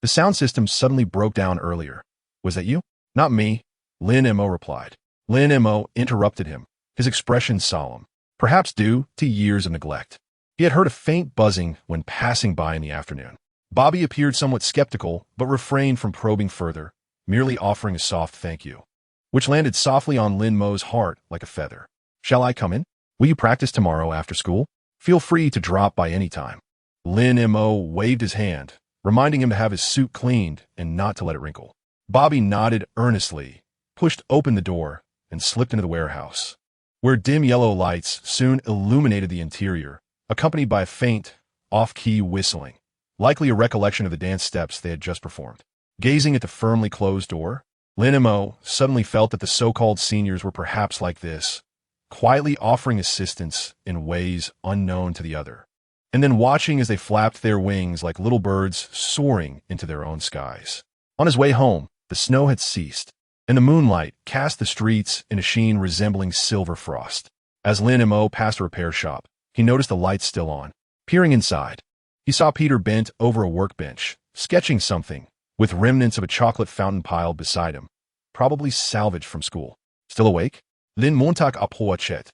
The sound system suddenly broke down earlier. Was that you? Not me, Lin Mo replied. Lin Mo interrupted him, his expression solemn, perhaps due to years of neglect. He had heard a faint buzzing when passing by in the afternoon. Bobby appeared somewhat skeptical, but refrained from probing further, merely offering a soft thank you, which landed softly on Lin Mo's heart like a feather. Shall I come in? Will you practice tomorrow after school? Feel free to drop by any time. Lin Mo waved his hand, reminding him to have his suit cleaned and not to let it wrinkle. Bobby nodded earnestly, pushed open the door, and slipped into the warehouse, where dim yellow lights soon illuminated the interior, accompanied by a faint, off-key whistling, likely a recollection of the dance steps they had just performed. Gazing at the firmly closed door, Lin Mo suddenly felt that the so-called seniors were perhaps like this, quietly offering assistance in ways unknown to the other, and then watching as they flapped their wings like little birds soaring into their own skies. On his way home, the snow had ceased, and the moonlight cast the streets in a sheen resembling silver frost. As Lin Mo passed a repair shop, he noticed the lights still on. Peering inside, he saw Peter bent over a workbench, sketching something, with remnants of a chocolate fountain piled beside him, probably salvaged from school. Still awake? Lin Montauk Apoachet,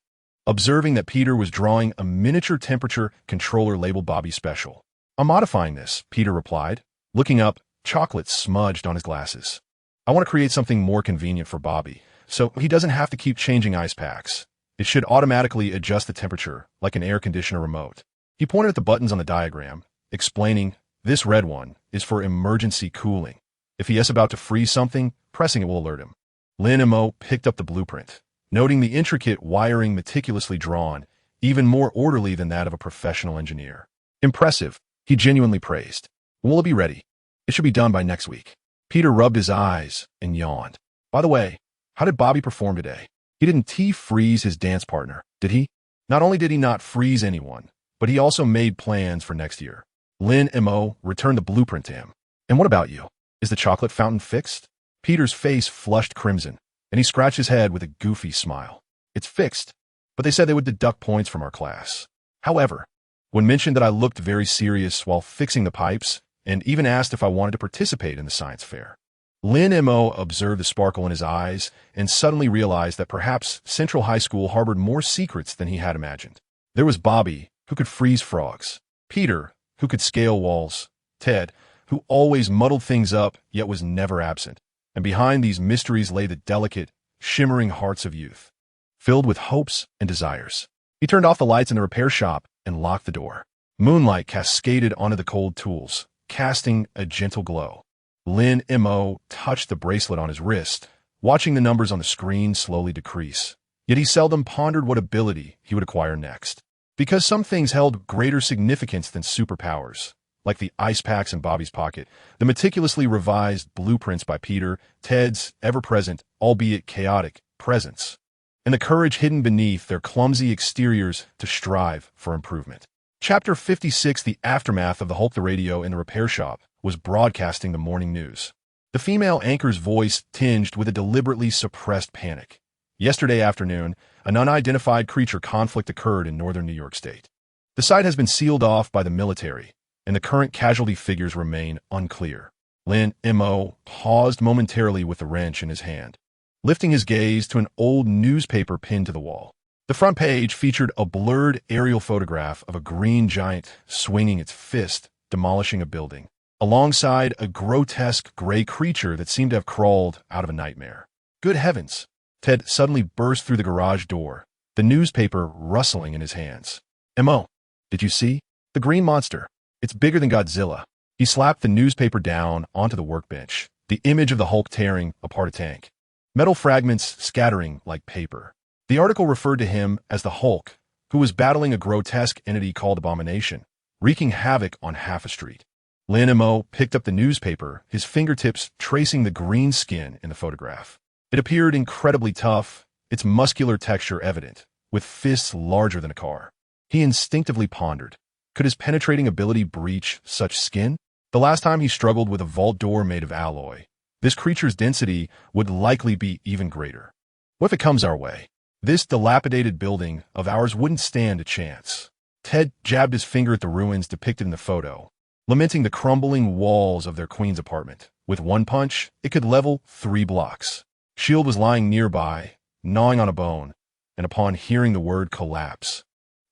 observing that Peter was drawing a miniature temperature controller labeled Bobby Special. I'm modifying this, Peter replied, looking up, chocolate smudged on his glasses. I want to create something more convenient for Bobby, so he doesn't have to keep changing ice packs. It should automatically adjust the temperature, like an air conditioner remote. He pointed at the buttons on the diagram, explaining, this red one is for emergency cooling. If he is about to freeze something, pressing it will alert him. Lin Mo picked up the blueprint, noting the intricate wiring meticulously drawn, even more orderly than that of a professional engineer. Impressive, he genuinely praised. When will it be ready? It should be done by next week. Peter rubbed his eyes and yawned. By the way, how did Bobby perform today? He didn't T-freeze his dance partner, did he? Not only did he not freeze anyone, but he also made plans for next year. Lin Mo returned the blueprint to him. And what about you? Is the chocolate fountain fixed? Peter's face flushed crimson, and he scratched his head with a goofy smile. It's fixed, but they said they would deduct points from our class. However, when mentioned that I looked very serious while fixing the pipes, and even asked if I wanted to participate in the science fair, Lin Mo observed the sparkle in his eyes and suddenly realized that perhaps Central High School harbored more secrets than he had imagined. There was Bobby, who could freeze frogs, Peter, who could scale walls, Ted, who always muddled things up yet was never absent, and behind these mysteries lay the delicate, shimmering hearts of youth, filled with hopes and desires. He turned off the lights in the repair shop and locked the door. Moonlight cascaded onto the cold tools, casting a gentle glow. Lin Mo touched the bracelet on his wrist, watching the numbers on the screen slowly decrease. Yet he seldom pondered what ability he would acquire next, because some things held greater significance than superpowers, like the ice packs in Bobby's pocket, the meticulously revised blueprints by Peter, Ted's ever-present, albeit chaotic, presence, and the courage hidden beneath their clumsy exteriors to strive for improvement. Chapter 56, The Aftermath of the Hulk. The radio in the repair shop was broadcasting the morning news. The female anchor's voice tinged with a deliberately suppressed panic. Yesterday afternoon, an unidentified creature conflict occurred in northern New York State. The site has been sealed off by the military, and the current casualty figures remain unclear. Lin Mo paused momentarily with the wrench in his hand, lifting his gaze to an old newspaper pinned to the wall. The front page featured a blurred aerial photograph of a green giant swinging its fist, demolishing a building, alongside a grotesque gray creature that seemed to have crawled out of a nightmare. Good heavens! Ted suddenly burst through the garage door, the newspaper rustling in his hands. Mo, did you see? The green monster. It's bigger than Godzilla. He slapped the newspaper down onto the workbench, the image of the Hulk tearing apart a tank. Metal fragments scattering like paper. The article referred to him as the Hulk, who was battling a grotesque entity called Abomination, wreaking havoc on half a street. Lin Mo picked up the newspaper, his fingertips tracing the green skin in the photograph. It appeared incredibly tough, its muscular texture evident, with fists larger than a car. He instinctively pondered, could his penetrating ability breach such skin? The last time he struggled with a vault door made of alloy, this creature's density would likely be even greater. What if it comes our way? This dilapidated building of ours wouldn't stand a chance. Ted jabbed his finger at the ruins depicted in the photo, lamenting the crumbling walls of their queen's apartment. With one punch, it could level 3 blocks. Shield was lying nearby, gnawing on a bone, and upon hearing the word collapse,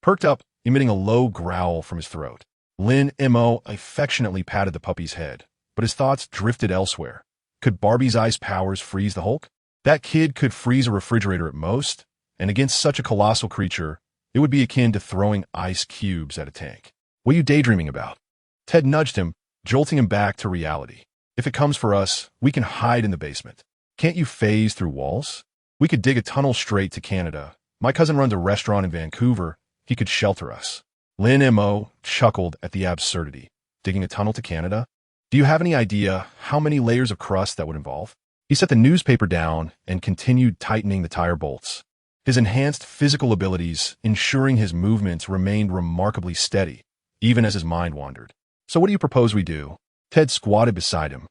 perked up, emitting a low growl from his throat. Lin Mo affectionately patted the puppy's head, but his thoughts drifted elsewhere. Could Barbie's ice powers freeze the Hulk? That kid could freeze a refrigerator at most, and against such a colossal creature, it would be akin to throwing ice cubes at a tank. What are you daydreaming about? Ted nudged him, jolting him back to reality. If it comes for us, we can hide in the basement. Can't you phase through walls? We could dig a tunnel straight to Canada. My cousin runs a restaurant in Vancouver. He could shelter us. Lin Mo chuckled at the absurdity. Digging a tunnel to Canada? Do you have any idea how many layers of crust that would involve? He set the newspaper down and continued tightening the tire bolts, his enhanced physical abilities ensuring his movements remained remarkably steady, even as his mind wandered. So what do you propose we do? Ted squatted beside him,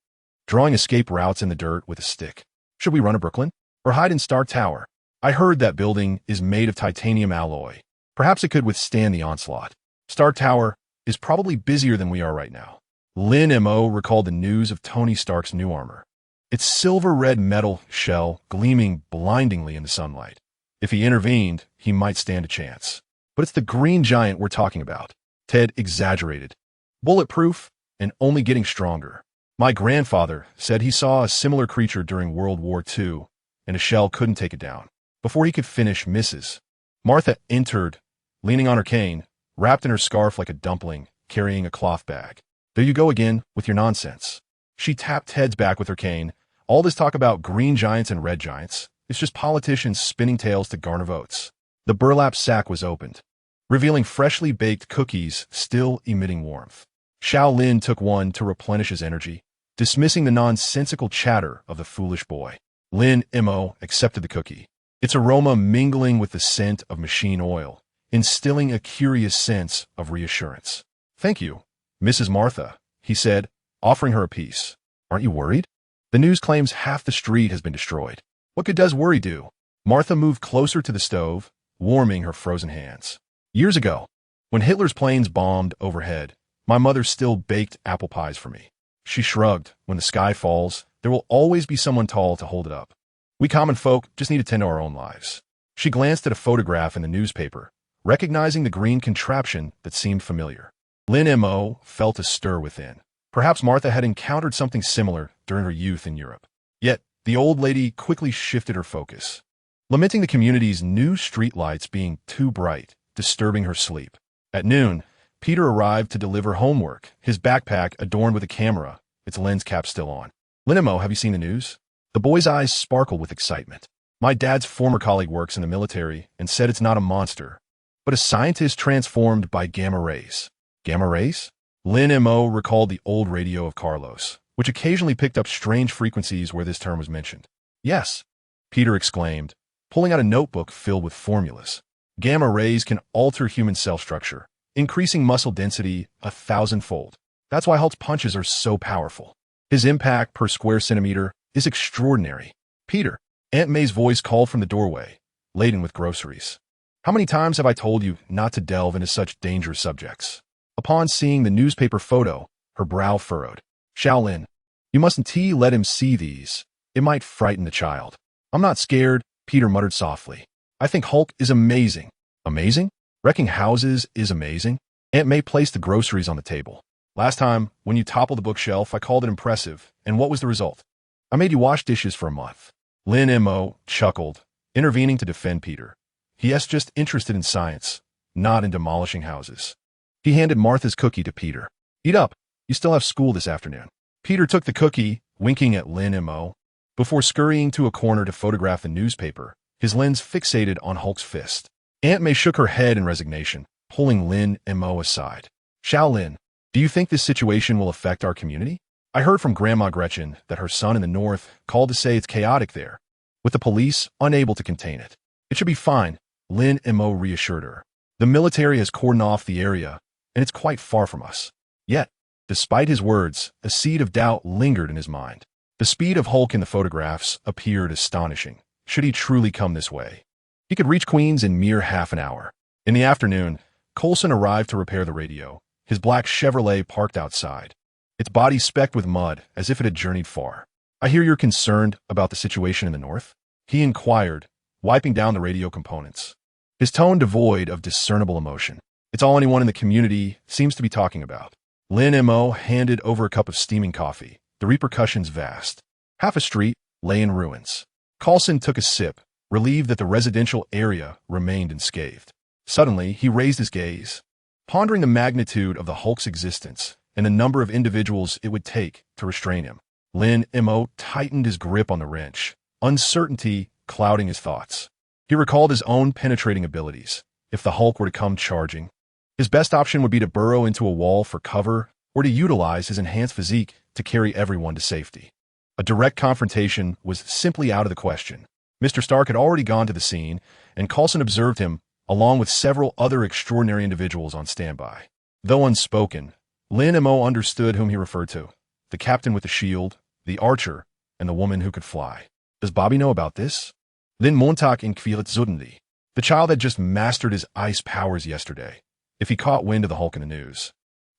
drawing escape routes in the dirt with a stick. Should we run to Brooklyn? Or hide in Star Tower? I heard that building is made of titanium alloy. Perhaps it could withstand the onslaught. Star Tower is probably busier than we are right now. Lin Mo recalled the news of Tony Stark's new armor, its silver-red metal shell gleaming blindingly in the sunlight. If he intervened, he might stand a chance. But it's the green giant we're talking about. Ted exaggerated. Bulletproof and only getting stronger. My grandfather said he saw a similar creature during World War II, and a shell couldn't take it down. Before he could finish, Mrs. Martha entered, leaning on her cane, wrapped in her scarf like a dumpling, carrying a cloth bag. There you go again with your nonsense. She tapped Ted's back with her cane. All this talk about green giants and red giants, it's just politicians spinning tales to garner votes. The burlap sack was opened, revealing freshly baked cookies still emitting warmth. Xiao Lin took one to replenish his energy, dismissing the nonsensical chatter of the foolish boy. Lin Mo accepted the cookie, its aroma mingling with the scent of machine oil, instilling a curious sense of reassurance. Thank you, Mrs. Martha, he said, offering her a piece. Aren't you worried? The news claims half the street has been destroyed. What good does worry do? Martha moved closer to the stove, warming her frozen hands. Years ago, when Hitler's planes bombed overhead, my mother still baked apple pies for me. She shrugged. When the sky falls, there will always be someone tall to hold it up. We common folk just need to tend to our own lives. She glanced at a photograph in the newspaper, recognizing the green contraption that seemed familiar. Lin Mo felt a stir within. Perhaps Martha had encountered something similar during her youth in Europe. Yet, the old lady quickly shifted her focus, lamenting the community's new streetlights being too bright, disturbing her sleep. At noon, Peter arrived to deliver homework, his backpack adorned with a camera, its lens cap still on. Lin Mo, have you seen the news? The boy's eyes sparkled with excitement. My dad's former colleague works in the military and said it's not a monster, but a scientist transformed by gamma rays. Gamma rays? Lin Mo recalled the old radio of Carlos, which occasionally picked up strange frequencies where this term was mentioned. Yes, Peter exclaimed, pulling out a notebook filled with formulas. Gamma rays can alter human cell structure, increasing muscle density 1,000-fold. That's why Hulk's punches are so powerful. His impact per square centimeter is extraordinary. Peter, Aunt May's voice called from the doorway, laden with groceries. How many times have I told you not to delve into such dangerous subjects? Upon seeing the newspaper photo, her brow furrowed. Shaolin, you mustn't let him see these. It might frighten the child. I'm not scared, Peter muttered softly. I think Hulk is amazing. Amazing? Wrecking houses is amazing? Aunt May placed the groceries on the table. Last time, when you toppled the bookshelf, I called it impressive. And what was the result? I made you wash dishes for a month. Lin Mo chuckled, intervening to defend Peter. He is just interested in science, not in demolishing houses. He handed Martha's cookie to Peter. Eat up. You still have school this afternoon. Peter took the cookie, winking at Lin Mo, before scurrying to a corner to photograph the newspaper, his lens fixated on Hulk's fist. Aunt May shook her head in resignation, pulling Lin Mo aside. Xiao, do you think this situation will affect our community? I heard from Grandma Gretchen that her son in the north called to say it's chaotic there, with the police unable to contain it. It should be fine, Lin Mo reassured her. The military has cordoned off the area, and it's quite far from us. Yet, despite his words, a seed of doubt lingered in his mind. The speed of Hulk in the photographs appeared astonishing. Should he truly come this way? He could reach Queens in mere half an hour. In the afternoon, Coulson arrived to repair the radio, his black Chevrolet parked outside, its body specked with mud as if it had journeyed far. I hear you're concerned about the situation in the north? He inquired, wiping down the radio components, his tone devoid of discernible emotion. It's all anyone in the community seems to be talking about. Lin Mo handed over a cup of steaming coffee, the repercussions vast. Half a street lay in ruins. Coulson took a sip, relieved that the residential area remained unscathed. Suddenly, he raised his gaze, pondering the magnitude of the Hulk's existence and the number of individuals it would take to restrain him. Lin Mo tightened his grip on the wrench, uncertainty clouding his thoughts. He recalled his own penetrating abilities. If the Hulk were to come charging, his best option would be to burrow into a wall for cover or to utilize his enhanced physique to carry everyone to safety. A direct confrontation was simply out of the question. Mr. Stark had already gone to the scene, and Coulson observed him, along with several other extraordinary individuals on standby. Though unspoken, Lin Mo understood whom he referred to: the captain with the shield, the archer, and the woman who could fly. Does Bobby know about this? Lin Montag in Kvilet Zudenli. The child had just mastered his ice powers yesterday. If he caught wind of the Hulk in the news,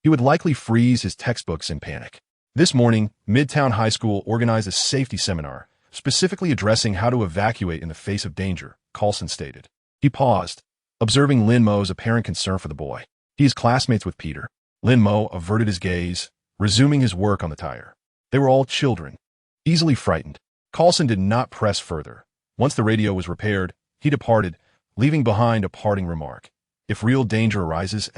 he would likely freeze his textbooks in panic. This morning, Midtown High School organized a safety seminar, specifically addressing how to evacuate in the face of danger, Coulson stated. He paused, observing Lin Mo's apparent concern for the boy. He is classmates with Peter. Lin Mo averted his gaze, resuming his work on the tire. They were all children, easily frightened. Coulson did not press further. Once the radio was repaired, he departed, leaving behind a parting remark. If real danger arises,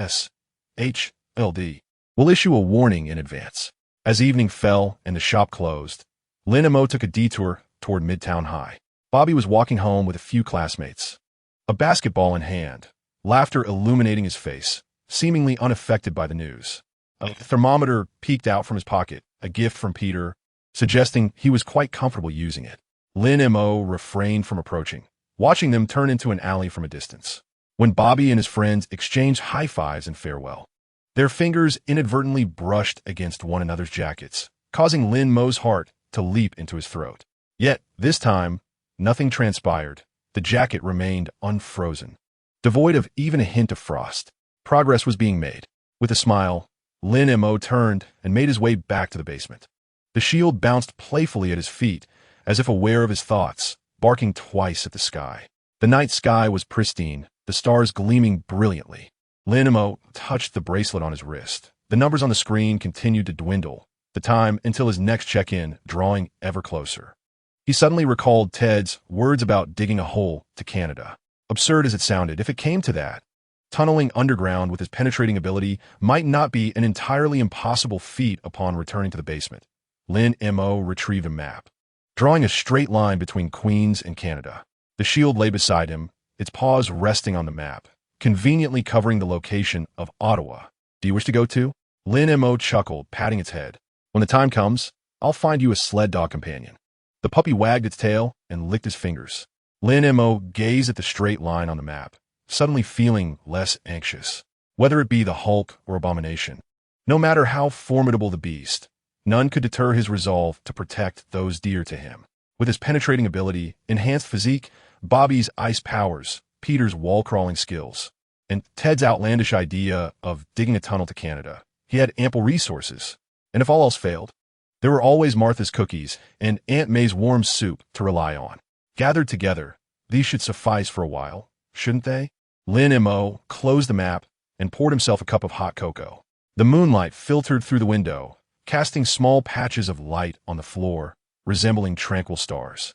SHLD will issue a warning in advance. As evening fell and the shop closed, Lin Mo took a detour toward Midtown High. Bobby was walking home with a few classmates, a basketball in hand, laughter illuminating his face, seemingly unaffected by the news. A thermometer peeked out from his pocket, a gift from Peter, suggesting he was quite comfortable using it. Lin Mo refrained from approaching, watching them turn into an alley from a distance. When Bobby and his friends exchanged high fives in farewell, their fingers inadvertently brushed against one another's jackets, causing Lin Mo's heart to leap into his throat. Yet, this time, nothing transpired. The jacket remained unfrozen, devoid of even a hint of frost. Progress was being made. With a smile, Lin Mo turned and made his way back to the basement. The shield bounced playfully at his feet, as if aware of his thoughts, barking twice at the sky. The night sky was pristine, the stars gleaming brilliantly. Lin Mo touched the bracelet on his wrist. The numbers on the screen continued to dwindle, the time until his next check-in drawing ever closer. He suddenly recalled Ted's words about digging a hole to Canada. Absurd as it sounded, if it came to that, tunneling underground with his penetrating ability might not be an entirely impossible feat upon returning to the basement. Lin Mo retrieved a map, drawing a straight line between Queens and Canada. The shield lay beside him, its paws resting on the map, conveniently covering the location of Ottawa. Do you wish to go too? Lin Mo chuckled, patting its head. When the time comes, I'll find you a sled dog companion. The puppy wagged its tail and licked his fingers. Lin Mo gazed at the straight line on the map, suddenly feeling less anxious. Whether it be the Hulk or Abomination, no matter how formidable the beast, none could deter his resolve to protect those dear to him. With his penetrating ability, enhanced physique, Bobby's ice powers, Peter's wall-crawling skills, and Ted's outlandish idea of digging a tunnel to Canada, he had ample resources. And if all else failed, there were always Martha's cookies and Aunt May's warm soup to rely on. Gathered together, these should suffice for a while, shouldn't they? Lin Mo closed the map and poured himself a cup of hot cocoa. The moonlight filtered through the window, casting small patches of light on the floor, resembling tranquil stars.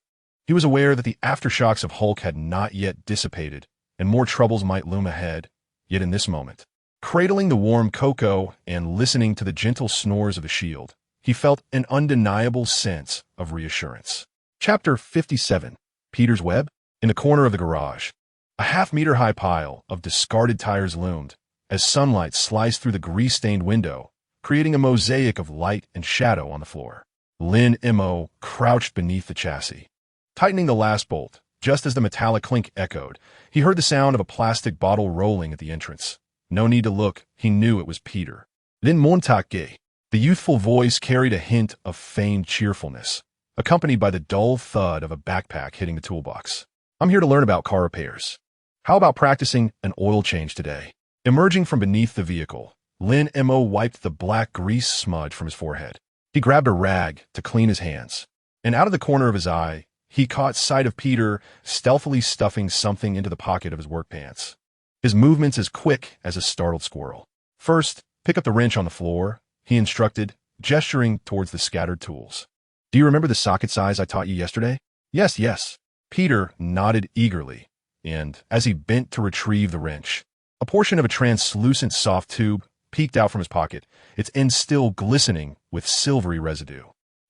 He was aware that the aftershocks of Hulk had not yet dissipated, and more troubles might loom ahead, yet in this moment, Cradling the warm cocoa and listening to the gentle snores of the shield, he felt an undeniable sense of reassurance. Chapter 57. Peter's Web. In the corner of the garage, a half-meter-high pile of discarded tires loomed as sunlight sliced through the grease-stained window, creating a mosaic of light and shadow on the floor. Lin Mo crouched beneath the chassis. Tightening the last bolt, just as the metallic clink echoed, he heard the sound of a plastic bottle rolling at the entrance. No need to look, he knew it was Peter. Lin Mo. The youthful voice carried a hint of feigned cheerfulness, accompanied by the dull thud of a backpack hitting the toolbox. I'm here to learn about car repairs. How about practicing an oil change today? Emerging from beneath the vehicle, Lin Mo wiped the black grease smudge from his forehead. He grabbed a rag to clean his hands, and out of the corner of his eye, he caught sight of Peter stealthily stuffing something into the pocket of his work pants. His movements as quick as a startled squirrel. First, pick up the wrench on the floor, he instructed, gesturing towards the scattered tools. Do you remember the socket size I taught you yesterday? Yes. Peter nodded eagerly, and as he bent to retrieve the wrench, a portion of a translucent soft tube peeked out from his pocket, its end still glistening with silvery residue.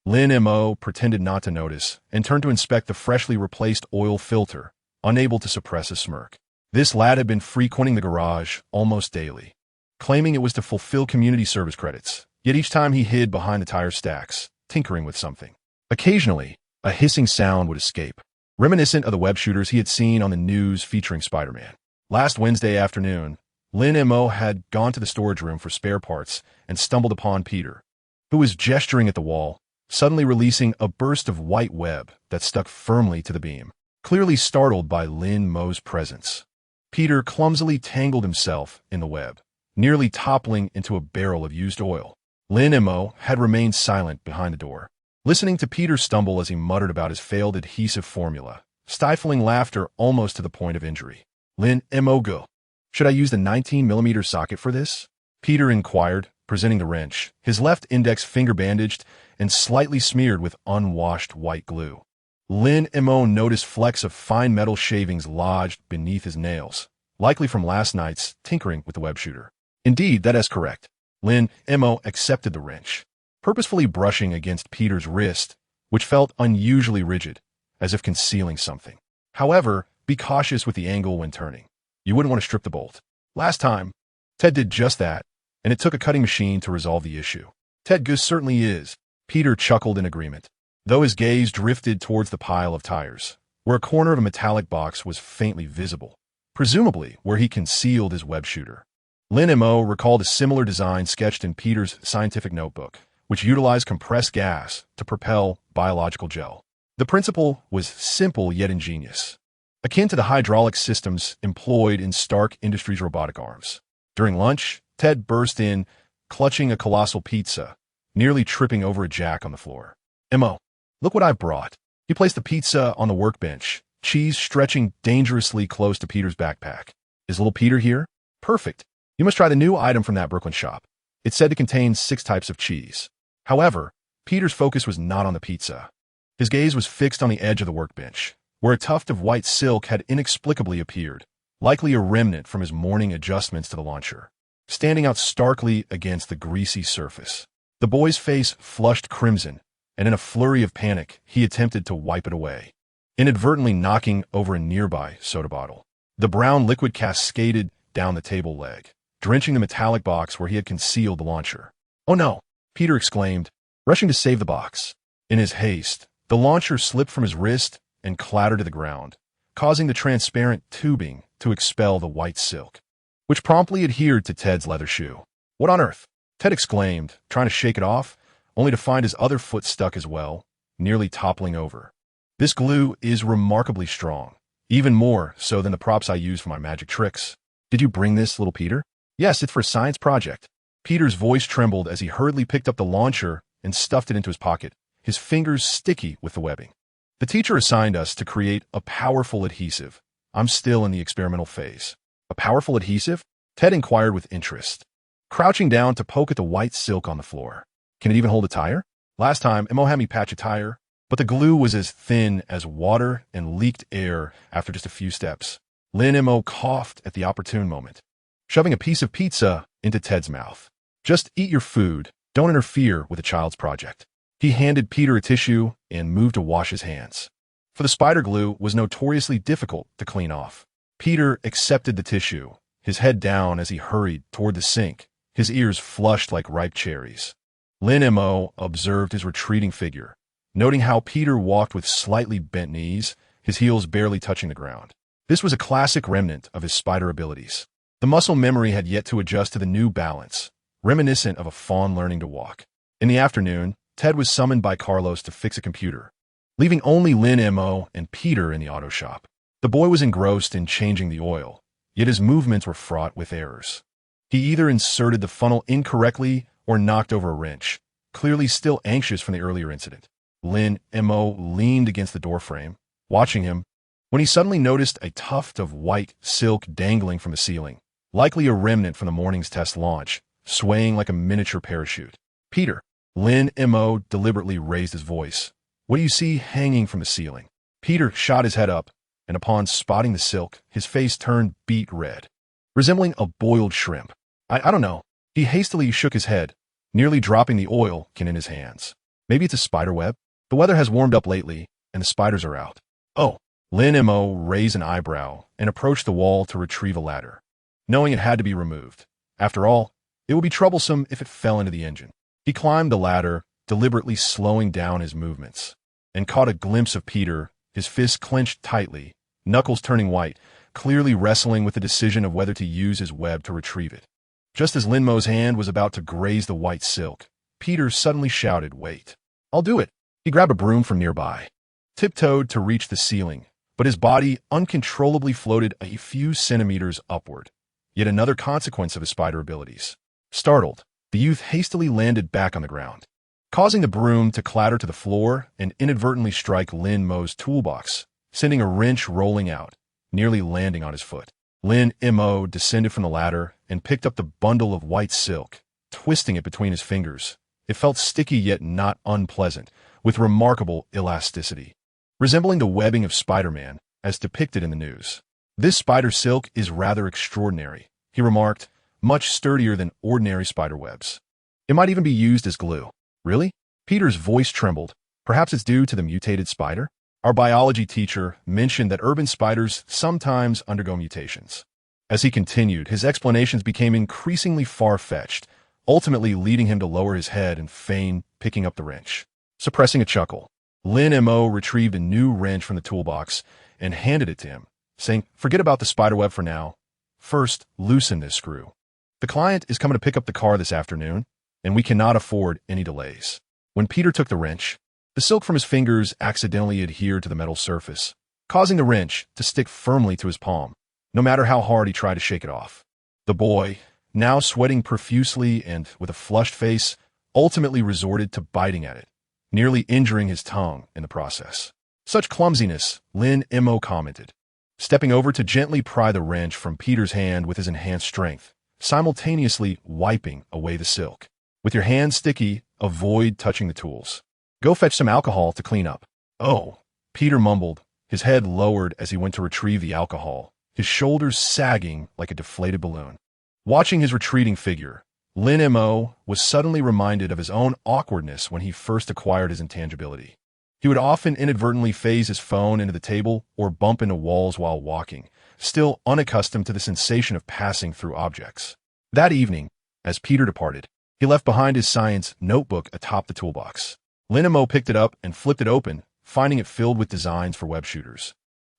Lin Mo pretended not to notice and turned to inspect the freshly replaced oil filter, unable to suppress a smirk. This lad had been frequenting the garage almost daily, claiming it was to fulfill community service credits, yet each time he hid behind the tire stacks, tinkering with something. Occasionally, a hissing sound would escape, reminiscent of the web shooters he had seen on the news featuring Spider-Man. Last Wednesday afternoon, Lin Mo had gone to the storage room for spare parts and stumbled upon Peter, who was gesturing at the wall, suddenly releasing a burst of white web that stuck firmly to the beam. Clearly startled by Lin Mo's presence, Peter clumsily tangled himself in the web, nearly toppling into a barrel of used oil. Lin Mo had remained silent behind the door, listening to Peter stumble as he muttered about his failed adhesive formula, stifling laughter almost to the point of injury. Lin Mo. Go. Should I use the 19mm socket for this? Peter inquired, presenting the wrench, his left index finger bandaged and slightly smeared with unwashed white glue. Lin Mo noticed flecks of fine metal shavings lodged beneath his nails, likely from last night's tinkering with the web shooter. Indeed, that is correct. Lin Mo accepted the wrench, purposefully brushing against Peter's wrist, which felt unusually rigid, as if concealing something. However, be cautious with the angle when turning. You wouldn't want to strip the bolt. Last time, Ted did just that, and it took a cutting machine to resolve the issue. Ted Goose certainly is. Peter chuckled in agreement, though his gaze drifted towards the pile of tires, where a corner of a metallic box was faintly visible, presumably where he concealed his web shooter. Lin Mo recalled a similar design sketched in Peter's scientific notebook, which utilized compressed gas to propel biological gel. The principle was simple yet ingenious, akin to the hydraulic systems employed in Stark Industries' robotic arms. During lunch, Ted burst in, clutching a colossal pizza, nearly tripping over a jack on the floor. Mo, look what I've brought. He placed the pizza on the workbench, cheese stretching dangerously close to Peter's backpack. Is little Peter here? Perfect. You must try the new item from that Brooklyn shop. It's said to contain 6 types of cheese. However, Peter's focus was not on the pizza. His gaze was fixed on the edge of the workbench, where a tuft of white silk had inexplicably appeared, likely a remnant from his morning adjustments to the launcher, standing out starkly against the greasy surface. The boy's face flushed crimson, and in a flurry of panic, he attempted to wipe it away, inadvertently knocking over a nearby soda bottle. The brown liquid cascaded down the table leg, drenching the metallic box where he had concealed the launcher. Oh no, Peter exclaimed, rushing to save the box. In his haste, the launcher slipped from his wrist and clattered to the ground, causing the transparent tubing to expel the white silk, which promptly adhered to Ted's leather shoe. What on earth? Ted exclaimed, trying to shake it off, only to find his other foot stuck as well, nearly toppling over. This glue is remarkably strong, even more so than the props I use for my magic tricks. Did you bring this, little Peter? Yes, it's for a science project. Peter's voice trembled as he hurriedly picked up the launcher and stuffed it into his pocket, his fingers sticky with the webbing. The teacher assigned us to create a powerful adhesive. I'm still in the experimental phase. A powerful adhesive? Ted inquired with interest, crouching down to poke at the white silk on the floor. Can it even hold a tire? Last time, Mo had me patch a tire, but the glue was as thin as water and leaked air after just a few steps. Lin Mo coughed at the opportune moment. shoving a piece of pizza into Ted's mouth. "Just eat your food. Don't interfere with a child's project." He handed Peter a tissue and moved to wash his hands. For the spider glue was notoriously difficult to clean off. Peter accepted the tissue, his head down as he hurried toward the sink, his ears flushed like ripe cherries. Lin Mo observed his retreating figure, noting how Peter walked with slightly bent knees, his heels barely touching the ground. This was a classic remnant of his spider abilities. The muscle memory had yet to adjust to the new balance, reminiscent of a fawn learning to walk. In the afternoon, Ted was summoned by Carlos to fix a computer, leaving only Lin Mo and Peter in the auto shop. The boy was engrossed in changing the oil, yet his movements were fraught with errors. He either inserted the funnel incorrectly or knocked over a wrench, clearly still anxious from the earlier incident. Lin Mo leaned against the doorframe, watching him, when he suddenly noticed a tuft of white silk dangling from the ceiling, likely a remnant from the morning's test launch, swaying like a miniature parachute. "Peter," Lin Mo deliberately raised his voice. "What do you see hanging from the ceiling?" Peter shot his head up, and upon spotting the silk, his face turned beet red, resembling a boiled shrimp. I don't know." He hastily shook his head, nearly dropping the oil can in his hands. "Maybe it's a spider web. The weather has warmed up lately, and the spiders are out." "Oh." Lin Mo raised an eyebrow and approached the wall to retrieve a ladder, knowing it had to be removed. After all, it would be troublesome if it fell into the engine. He climbed the ladder, deliberately slowing down his movements, and caught a glimpse of Peter, his fists clenched tightly, knuckles turning white, clearly wrestling with the decision of whether to use his web to retrieve it. Just as Lin Mo's hand was about to graze the white silk, Peter suddenly shouted, "Wait. I'll do it." He grabbed a broom from nearby, tiptoed to reach the ceiling, but his body uncontrollably floated a few centimeters upward, yet another consequence of his spider abilities. Startled, the youth hastily landed back on the ground, causing the broom to clatter to the floor and inadvertently strike Lin Mo's toolbox, sending a wrench rolling out, nearly landing on his foot. Lin Mo descended from the ladder and picked up the bundle of white silk, twisting it between his fingers. It felt sticky yet not unpleasant, with remarkable elasticity, resembling the webbing of Spider-Man as depicted in the news. "This spider silk is rather extraordinary," he remarked, "much sturdier than ordinary spider webs. It might even be used as glue." "Really?" Peter's voice trembled. "Perhaps it's due to the mutated spider?" Our biology teacher mentioned that urban spiders sometimes undergo mutations. As he continued, his explanations became increasingly far-fetched, ultimately leading him to lower his head and feign picking up the wrench. Suppressing a chuckle, Lin Mo retrieved a new wrench from the toolbox and handed it to him, saying, "Forget about the spiderweb for now. First, loosen this screw. The client is coming to pick up the car this afternoon, and we cannot afford any delays." When Peter took the wrench, the silk from his fingers accidentally adhered to the metal surface, causing the wrench to stick firmly to his palm, no matter how hard he tried to shake it off. The boy, now sweating profusely and with a flushed face, ultimately resorted to biting at it, nearly injuring his tongue in the process. "Such clumsiness," Lin Mo commented, stepping over to gently pry the wrench from Peter's hand with his enhanced strength, simultaneously wiping away the silk. "With your hands sticky, avoid touching the tools. Go fetch some alcohol to clean up." "Oh," Peter mumbled, his head lowered as he went to retrieve the alcohol, his shoulders sagging like a deflated balloon. Watching his retreating figure, Lin Mo was suddenly reminded of his own awkwardness when he first acquired his intangibility. He would often inadvertently phase his phone into the table or bump into walls while walking, still unaccustomed to the sensation of passing through objects. That evening, as Peter departed, he left behind his science notebook atop the toolbox. Lin Mo picked it up and flipped it open, finding it filled with designs for web shooters.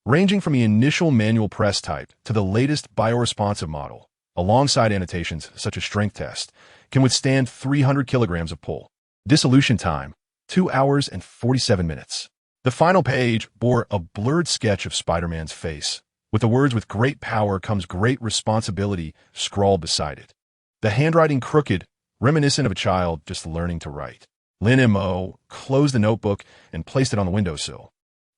Ranging from the initial manual press type to the latest bioresponsive model, alongside annotations such as strength test, can withstand 300 kilograms of pull. Dissolution time, 2 hours and 47 minutes. The final page bore a blurred sketch of Spider-Man's face, with the words "with great power comes great responsibility" scrawled beside it. The handwriting crooked, reminiscent of a child just learning to write. Lin Mo closed the notebook and placed it on the windowsill,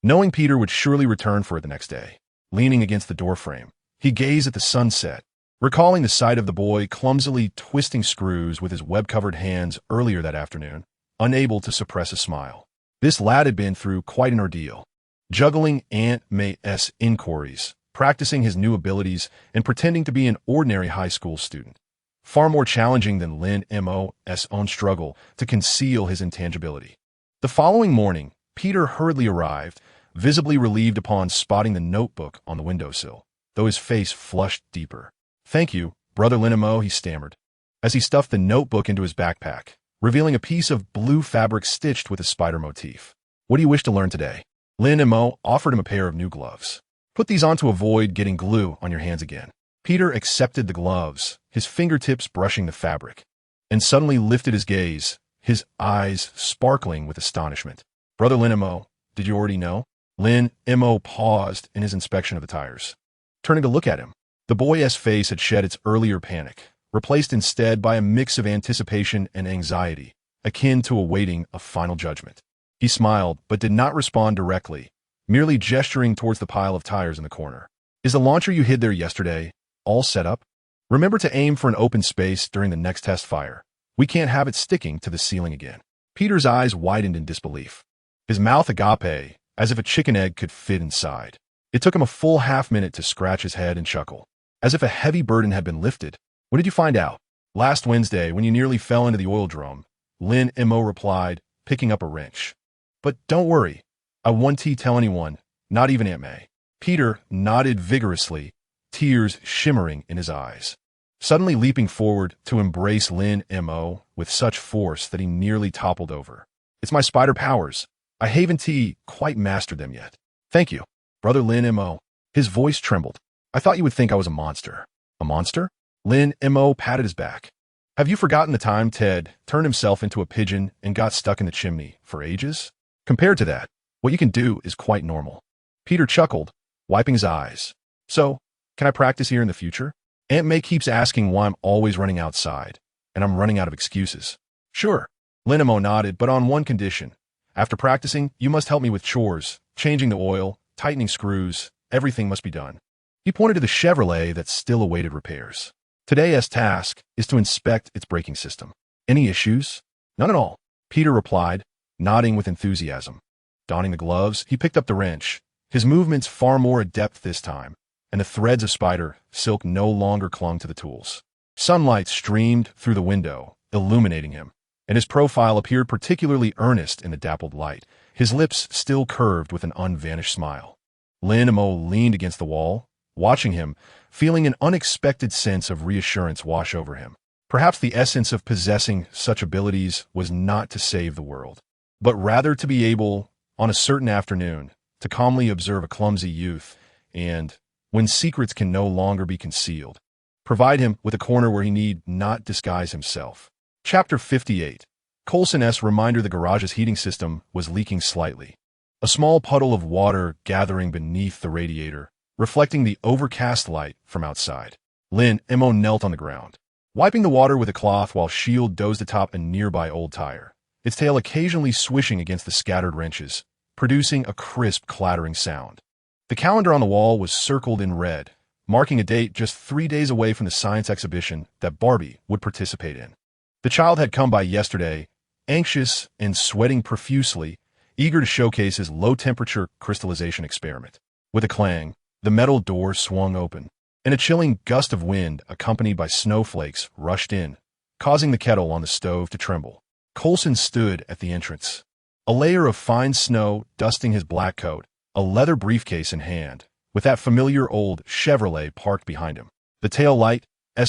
knowing Peter would surely return for it the next day. Leaning against the doorframe, he gazed at the sunset, recalling the sight of the boy clumsily twisting screws with his web-covered hands earlier that afternoon, unable to suppress a smile. This lad had been through quite an ordeal, juggling Aunt May's inquiries, practicing his new abilities and pretending to be an ordinary high school student. Far more challenging than Lin Mo's own struggle to conceal his intangibility. The following morning, Peter hurriedly arrived, visibly relieved upon spotting the notebook on the windowsill, though his face flushed deeper. "Thank you, Brother Lin Mo," he stammered, as he stuffed the notebook into his backpack, revealing a piece of blue fabric stitched with a spider motif. "What do you wish to learn today?" Lin Mo offered him a pair of new gloves. "Put these on to avoid getting glue on your hands again." Peter accepted the gloves, his fingertips brushing the fabric, and suddenly lifted his gaze, his eyes sparkling with astonishment. "Brother Lin Mo, did you already know?" Lin Mo paused in his inspection of the tires. Turning to look at him, the boy's face had shed its earlier panic, replaced instead by a mix of anticipation and anxiety, akin to awaiting a final judgment. He smiled, but did not respond directly, merely gesturing towards the pile of tires in the corner. "Is the launcher you hid there yesterday all set up? Remember to aim for an open space during the next test fire. We can't have it sticking to the ceiling again." Peter's eyes widened in disbelief, his mouth agape, as if a chicken egg could fit inside. It took him a full half-minute to scratch his head and chuckle, as if a heavy burden had been lifted. "When did you find out?" "Last Wednesday, when you nearly fell into the oil drum," Lin Mo replied, picking up a wrench. "But don't worry, I won't tell anyone, not even Aunt May." Peter nodded vigorously, tears shimmering in his eyes, suddenly leaping forward to embrace Lin Mo with such force that he nearly toppled over. "It's my spider powers. I haven't quite mastered them yet." "Thank you, Brother Lin Mo." His voice trembled. "I thought you would think I was a monster." "A monster?" Lin Mo patted his back. "Have you forgotten the time Ted turned himself into a pigeon and got stuck in the chimney for ages? Compared to that, what you can do is quite normal." Peter chuckled, wiping his eyes. "So, can I practice here in the future? Aunt May keeps asking why I'm always running outside, and I'm running out of excuses." "Sure." Lin Mo nodded, "but on one condition. After practicing, you must help me with chores, changing the oil, tightening screws, everything must be done." He pointed to the Chevrolet that still awaited repairs. "Today's task is to inspect its braking system. Any issues?" "None at all," Peter replied, nodding with enthusiasm. Donning the gloves, he picked up the wrench, his movements far more adept this time, and the threads of spider silk no longer clung to the tools. Sunlight streamed through the window, illuminating him, and his profile appeared particularly earnest in the dappled light, his lips still curved with an unvanished smile. Lin Mo leaned against the wall, watching him, feeling an unexpected sense of reassurance wash over him. Perhaps the essence of possessing such abilities was not to save the world, but rather to be able, on a certain afternoon, to calmly observe a clumsy youth and, when secrets can no longer be concealed, provide him with a corner where he need not disguise himself. Chapter 58. Coulson's reminder the garage's heating system was leaking slightly. A small puddle of water gathering beneath the radiator, reflecting the overcast light from outside. Lin Mo knelt on the ground, wiping the water with a cloth while Shield dozed atop a nearby old tire, its tail occasionally swishing against the scattered wrenches, producing a crisp clattering sound. The calendar on the wall was circled in red, marking a date just 3 days away from the science exhibition that Barbie would participate in. The child had come by yesterday, anxious and sweating profusely, eager to showcase his low-temperature crystallization experiment. With a clang, the metal door swung open, and a chilling gust of wind accompanied by snowflakes rushed in, causing the kettle on the stove to tremble. Coulson stood at the entrance, a layer of fine snow dusting his black coat, a leather briefcase in hand, with that familiar old Chevrolet parked behind him. The tail light's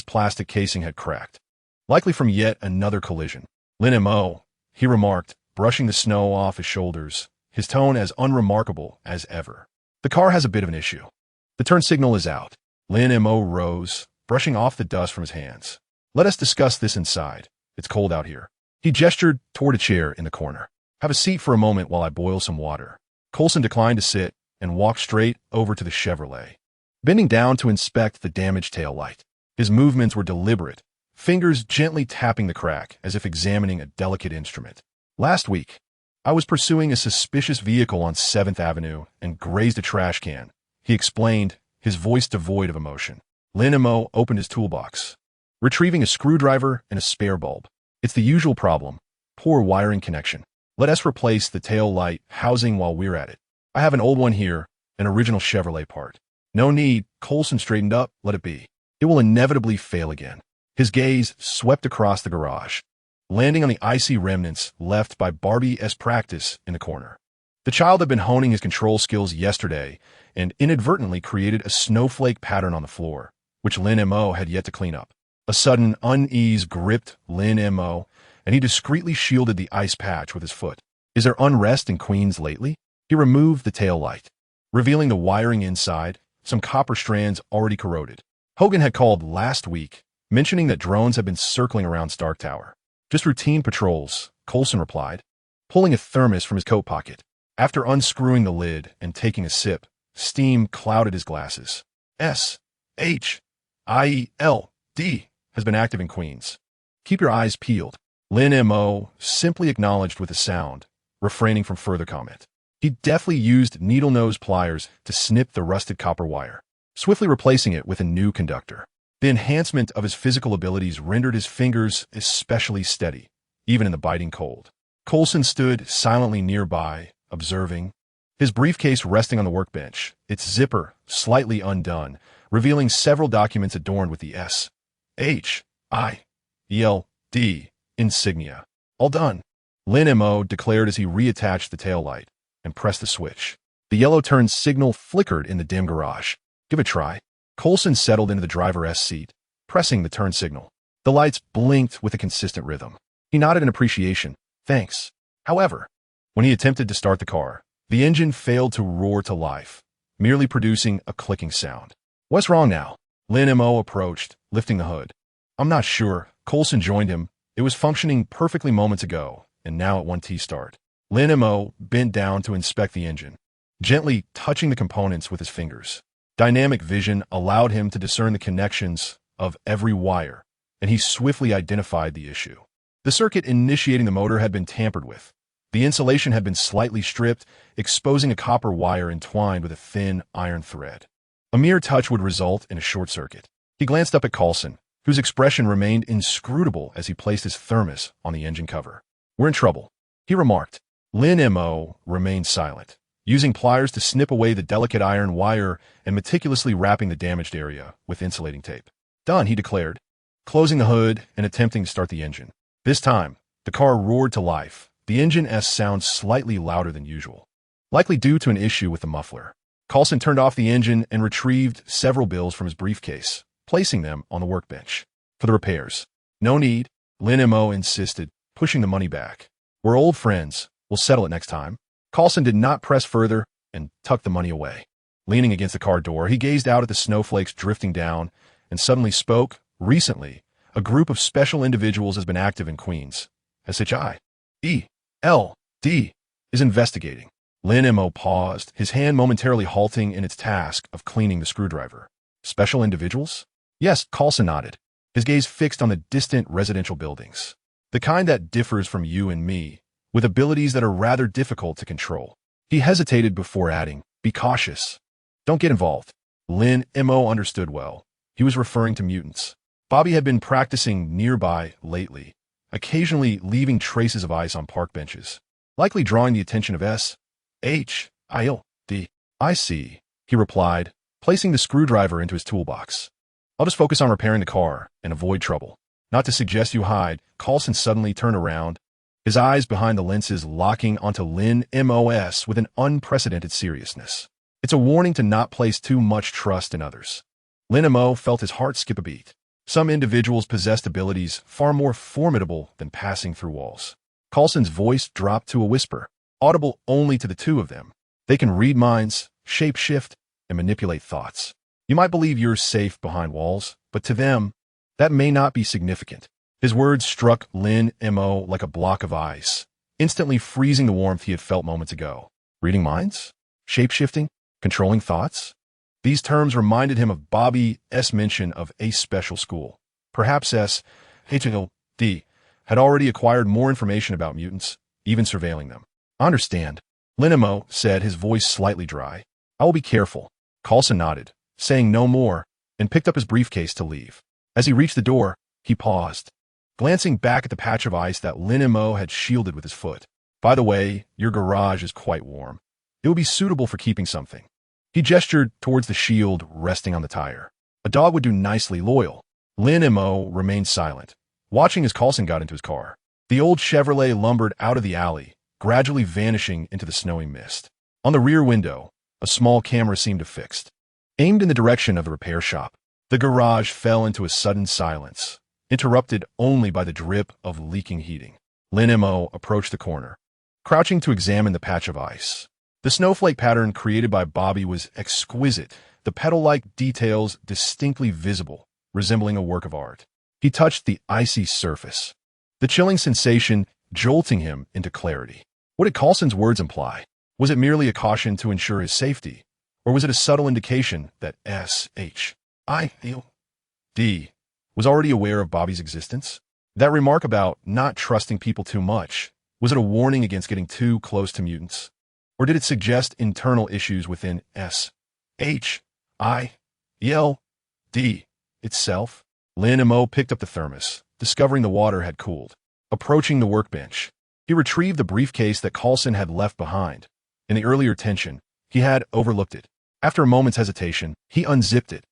plastic casing had cracked, likely from yet another collision. "Lin Mo," he remarked, brushing the snow off his shoulders, his tone as unremarkable as ever. "The car has a bit of an issue. The turn signal is out." Lin Mo rose, brushing off the dust from his hands. "Let us discuss this inside. It's cold out here." He gestured toward a chair in the corner. "Have a seat for a moment while I boil some water." Coulson declined to sit and walked straight over to the Chevrolet, bending down to inspect the damaged tail light. His movements were deliberate, fingers gently tapping the crack as if examining a delicate instrument. "Last week, I was pursuing a suspicious vehicle on 7th Avenue and grazed a trash can," he explained, his voice devoid of emotion. Lin Mo opened his toolbox, retrieving a screwdriver and a spare bulb. "It's the usual problem, poor wiring connection. Let us replace the tail light housing while we're at it. I have an old one here, an original Chevrolet part." No need. Coulson straightened up. Let it be. It will inevitably fail again. His gaze swept across the garage, landing on the icy remnants left by Barbie's practice in the corner. The child had been honing his control skills yesterday and inadvertently created a snowflake pattern on the floor, which Lin Mo had yet to clean up. A sudden unease gripped Lin Mo, and he discreetly shielded the ice patch with his foot. Is there unrest in Queens lately? He removed the tail light, revealing the wiring inside, some copper strands already corroded. Hogan had called last week, mentioning that drones had been circling around Stark Tower. Just routine patrols, Coulson replied, pulling a thermos from his coat pocket. After unscrewing the lid and taking a sip, steam clouded his glasses. S-H-I-E-L-D has been active in Queens. Keep your eyes peeled. Lin Mo simply acknowledged with a sound, refraining from further comment. He deftly used needle-nose pliers to snip the rusted copper wire, swiftly replacing it with a new conductor. The enhancement of his physical abilities rendered his fingers especially steady, even in the biting cold. Coulson stood silently nearby, observing, his briefcase resting on the workbench, its zipper slightly undone, revealing several documents adorned with the S-H-I-E-L-D insignia. All done, Lin Mo declared as he reattached the taillight and pressed the switch. The yellow turn signal flickered in the dim garage. Give it a try. Coulson settled into the driver's seat, pressing the turn signal. The lights blinked with a consistent rhythm. He nodded in appreciation. Thanks. However, when he attempted to start the car, the engine failed to roar to life, merely producing a clicking sound. What's wrong now? Lin Mo approached, lifting the hood. I'm not sure. Coulson joined him. It was functioning perfectly moments ago, and now it won't T-start. Lin Mo bent down to inspect the engine, gently touching the components with his fingers. Dynamic vision allowed him to discern the connections of every wire, and he swiftly identified the issue. The circuit initiating the motor had been tampered with. The insulation had been slightly stripped, exposing a copper wire entwined with a thin iron thread. A mere touch would result in a short circuit. He glanced up at Coulson, whose expression remained inscrutable as he placed his thermos on the engine cover. We're in trouble, he remarked. Lin Mo remained silent, using pliers to snip away the delicate iron wire and meticulously wrapping the damaged area with insulating tape. Done, he declared, closing the hood and attempting to start the engine. This time, the car roared to life, the engine's sound slightly louder than usual, likely due to an issue with the muffler. Coulson turned off the engine and retrieved several bills from his briefcase, placing them on the workbench. For the repairs. No need, Lin Mo insisted, pushing the money back. We're old friends. We'll settle it next time. Coulson did not press further and tucked the money away. Leaning against the car door, he gazed out at the snowflakes drifting down and suddenly spoke. Recently, a group of special individuals has been active in Queens. S-H-I-E-L-D is investigating. Lin Mo paused, his hand momentarily halting in its task of cleaning the screwdriver. Special individuals? Yes, Coulson nodded, his gaze fixed on the distant residential buildings. The kind that differs from you and me, with abilities that are rather difficult to control. He hesitated before adding, be cautious. Don't get involved. Lin Mo understood well. He was referring to mutants. Bobby had been practicing nearby lately, occasionally leaving traces of ice on park benches, likely drawing the attention of S-H-I-L-D. I see, he replied, placing the screwdriver into his toolbox. I'll just focus on repairing the car and avoid trouble. Not to suggest you hide, Coulson suddenly turned around, his eyes behind the lenses locking onto Lin Mo's with an unprecedented seriousness. It's a warning to not place too much trust in others. Lin Mo felt his heart skip a beat. Some individuals possessed abilities far more formidable than passing through walls. Coulson's voice dropped to a whisper, audible only to the two of them. They can read minds, shape-shift, and manipulate thoughts. You might believe you're safe behind walls, but to them, that may not be significant. His words struck Lin Mo like a block of ice, instantly freezing the warmth he had felt moments ago. Reading minds? Shape-shifting? Controlling thoughts? These terms reminded him of Bobby's mention of a special school. Perhaps S-H-I-L-D had already acquired more information about mutants, even surveilling them. I understand, Lin Mo said, his voice slightly dry. I will be careful. Coulson nodded, saying no more, and picked up his briefcase to leave. As he reached the door, he paused, glancing back at the patch of ice that Lin Mo had shielded with his foot. By the way, your garage is quite warm. It would be suitable for keeping something. He gestured towards the shield resting on the tire. A dog would do nicely loyal. Lin Mo remained silent, watching as Coulson got into his car. The old Chevrolet lumbered out of the alley, gradually vanishing into the snowy mist. On the rear window, a small camera seemed affixed, aimed in the direction of the repair shop. The garage fell into a sudden silence, interrupted only by the drip of leaking heating. Lin Mo approached the corner, crouching to examine the patch of ice. The snowflake pattern created by Bobby was exquisite, the petal-like details distinctly visible, resembling a work of art. He touched the icy surface, the chilling sensation jolting him into clarity. What did Coulson's words imply? Was it merely a caution to ensure his safety, or was it a subtle indication that S.H.I.D. was already aware of Bobby's existence? That remark about not trusting people too much, was it a warning against getting too close to mutants? Or did it suggest internal issues within S.H.I.L.D. itself? Lin Mo picked up the thermos, discovering the water had cooled. Approaching the workbench, he retrieved the briefcase that Coulson had left behind. In the earlier tension, he had overlooked it. After a moment's hesitation, he unzipped it,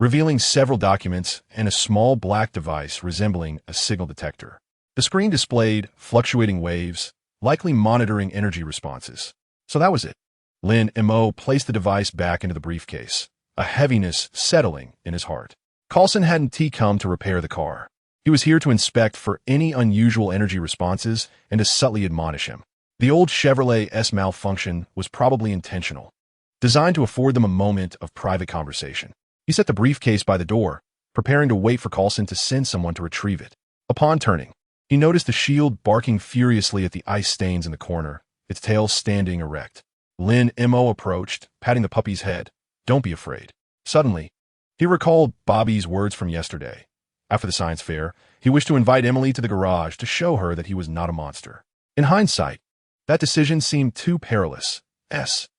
revealing several documents and a small black device resembling a signal detector. The screen displayed fluctuating waves, likely monitoring energy responses. So that was it. Lin Mo placed the device back into the briefcase, a heaviness settling in his heart. Coulson hadn't come to repair the car. He was here to inspect for any unusual energy responses and to subtly admonish him. The old Chevrolet's malfunction was probably intentional, designed to afford them a moment of private conversation. He set the briefcase by the door, preparing to wait for Coulson to send someone to retrieve it. Upon turning, he noticed the shield barking furiously at the ice stains in the corner, its tail standing erect. Lin Mo approached, patting the puppy's head. "Don't be afraid." Suddenly, he recalled Bobby's words from yesterday. After the science fair, he wished to invite Emily to the garage to show her that he was not a monster. In hindsight, that decision seemed too perilous. S.H.I.E.L.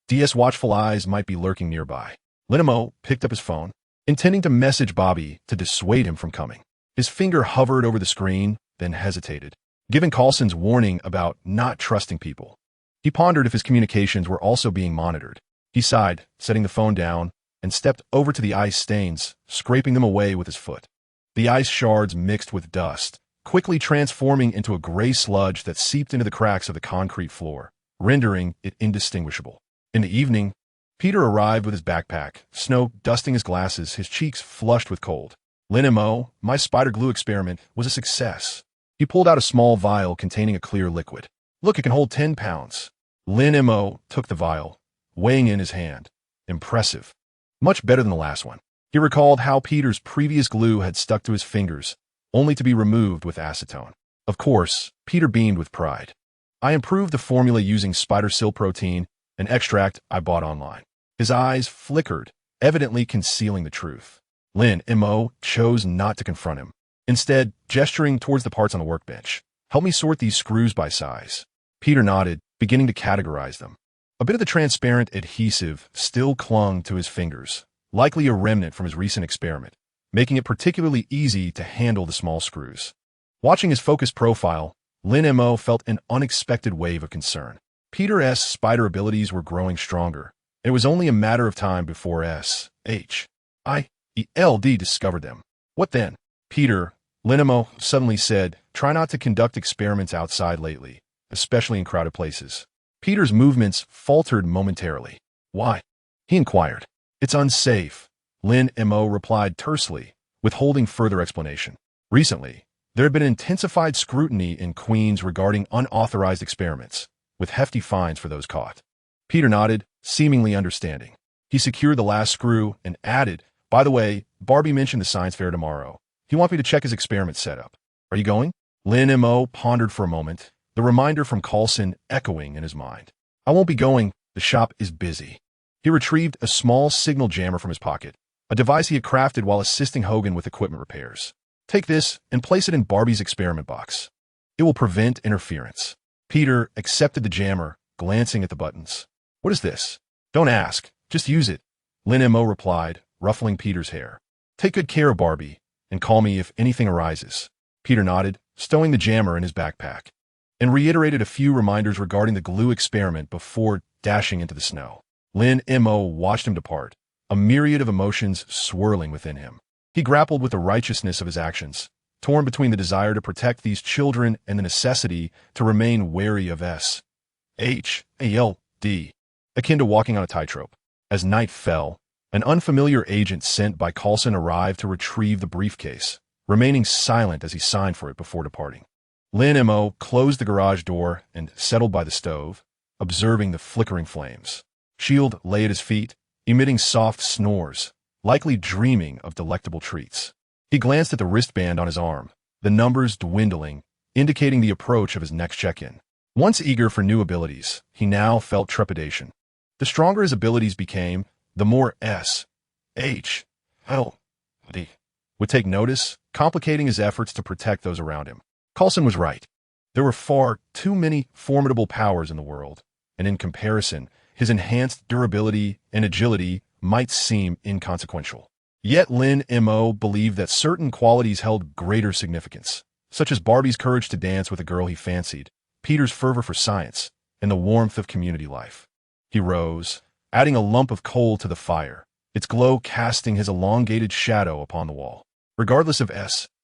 DS watchful eyes might be lurking nearby. Lin Mo picked up his phone, intending to message Bobby to dissuade him from coming. His finger hovered over the screen, then hesitated, given Coulson's warning about not trusting people. He pondered if his communications were also being monitored. He sighed, setting the phone down, and stepped over to the ice stains, scraping them away with his foot. The ice shards mixed with dust, quickly transforming into a gray sludge that seeped into the cracks of the concrete floor, rendering it indistinguishable. In the evening, Peter arrived with his backpack, snow dusting his glasses, his cheeks flushed with cold. "Lin Mo, my spider glue experiment was a success." He pulled out a small vial containing a clear liquid. "Look, it can hold 10 pounds. Lin Mo took the vial, weighing in his hand. Impressive. Much better than the last one. He recalled how Peter's previous glue had stuck to his fingers, only to be removed with acetone. Of course, Peter beamed with pride. "I improved the formula using spider sil protein, an extract I bought online." His eyes flickered, evidently concealing the truth. Lin Mo chose not to confront him, instead gesturing towards the parts on the workbench. "Help me sort these screws by size." Peter nodded, beginning to categorize them. A bit of the transparent adhesive still clung to his fingers, likely a remnant from his recent experiment, making it particularly easy to handle the small screws. Watching his focused profile, Lin Mo felt an unexpected wave of concern. Peter's spider abilities were growing stronger. It was only a matter of time before S.H.I.E.L.D. discovered them. "What then?" "Peter," Lin Mo suddenly said, "try not to conduct experiments outside lately, especially in crowded places." Peter's movements faltered momentarily. "Why?" he inquired. "It's unsafe," Lin Mo replied tersely, withholding further explanation. Recently, there had been intensified scrutiny in Queens regarding unauthorized experiments, with hefty fines for those caught. Peter nodded, seemingly understanding. He secured the last screw and added, "By the way, Barbie mentioned the science fair tomorrow. He wants me to check his experiment setup. Are you going?" Lin Mo pondered for a moment, the reminder from Coulson echoing in his mind. "I won't be going. The shop is busy." He retrieved a small signal jammer from his pocket, a device he had crafted while assisting Hogan with equipment repairs. "Take this and place it in Barbie's experiment box. It will prevent interference." Peter accepted the jammer, glancing at the buttons. "What is this?" "Don't ask. Just use it," Lin Mo replied, ruffling Peter's hair. "Take good care of Barbie, and call me if anything arises." Peter nodded, stowing the jammer in his backpack, and reiterated a few reminders regarding the glue experiment before dashing into the snow. Lin Mo watched him depart, a myriad of emotions swirling within him. He grappled with the righteousness of his actions, torn between the desire to protect these children and the necessity to remain wary of S.H.A.L.D., akin to walking on a tightrope. As night fell, an unfamiliar agent sent by Coulson arrived to retrieve the briefcase, remaining silent as he signed for it before departing. Lin Mo closed the garage door and settled by the stove, observing the flickering flames. Shield lay at his feet, emitting soft snores, likely dreaming of delectable treats. He glanced at the wristband on his arm, the numbers dwindling, indicating the approach of his next check-in. Once eager for new abilities, he now felt trepidation. The stronger his abilities became, the more S.H.L.D. would take notice, complicating his efforts to protect those around him. Coulson was right. There were far too many formidable powers in the world, and in comparison, his enhanced durability and agility might seem inconsequential. Yet Lin Mo believed that certain qualities held greater significance, such as Barbie's courage to dance with a girl he fancied, Peter's fervor for science, and the warmth of community life. He rose, adding a lump of coal to the fire, its glow casting his elongated shadow upon the wall. Regardless of S.H.I.E.L.D.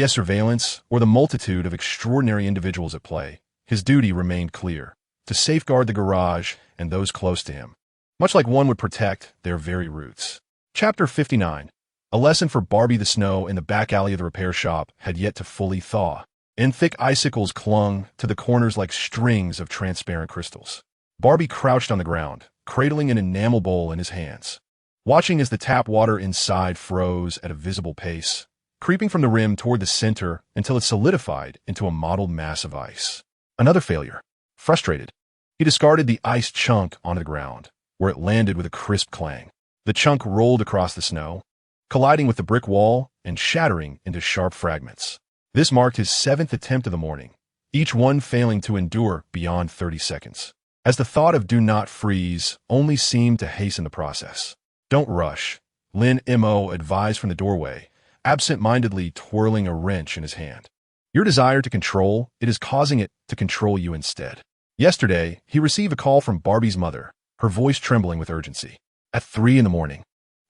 surveillance or the multitude of extraordinary individuals at play, his duty remained clear: to safeguard the garage and those close to him, much like one would protect their very roots. Chapter 59. A lesson for Barbie. The snow in the back alley of the repair shop had yet to fully thaw, and thick icicles clung to the corners like strings of transparent crystals. Barbie crouched on the ground, cradling an enamel bowl in his hands, watching as the tap water inside froze at a visible pace, creeping from the rim toward the center until it solidified into a mottled mass of ice. Another failure. Frustrated, he discarded the ice chunk onto the ground, where it landed with a crisp clang. The chunk rolled across the snow, colliding with the brick wall and shattering into sharp fragments. This marked his 7th attempt of the morning, each one failing to endure beyond 30 seconds, as the thought of do not freeze only seemed to hasten the process. Don't rush, Lin Mo advised from the doorway, absent-mindedly twirling a wrench in his hand. Your desire to control, it is causing it to control you instead. Yesterday, he received a call from Barbie's mother, her voice trembling with urgency. At 3 a.m.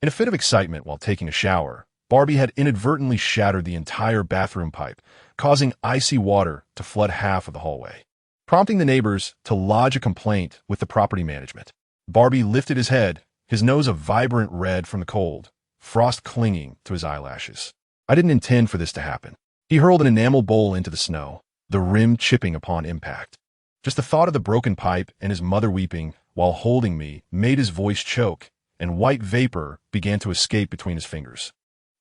In a fit of excitement while taking a shower, Barbie had inadvertently shattered the entire bathroom pipe, causing icy water to flood half of the hallway, prompting the neighbors to lodge a complaint with the property management. Barbie lifted his head, his nose a vibrant red from the cold, frost clinging to his eyelashes. I didn't intend for this to happen. He hurled an enamel bowl into the snow, the rim chipping upon impact. Just the thought of the broken pipe and his mother weeping while holding me made his voice choke, and white vapor began to escape between his fingers.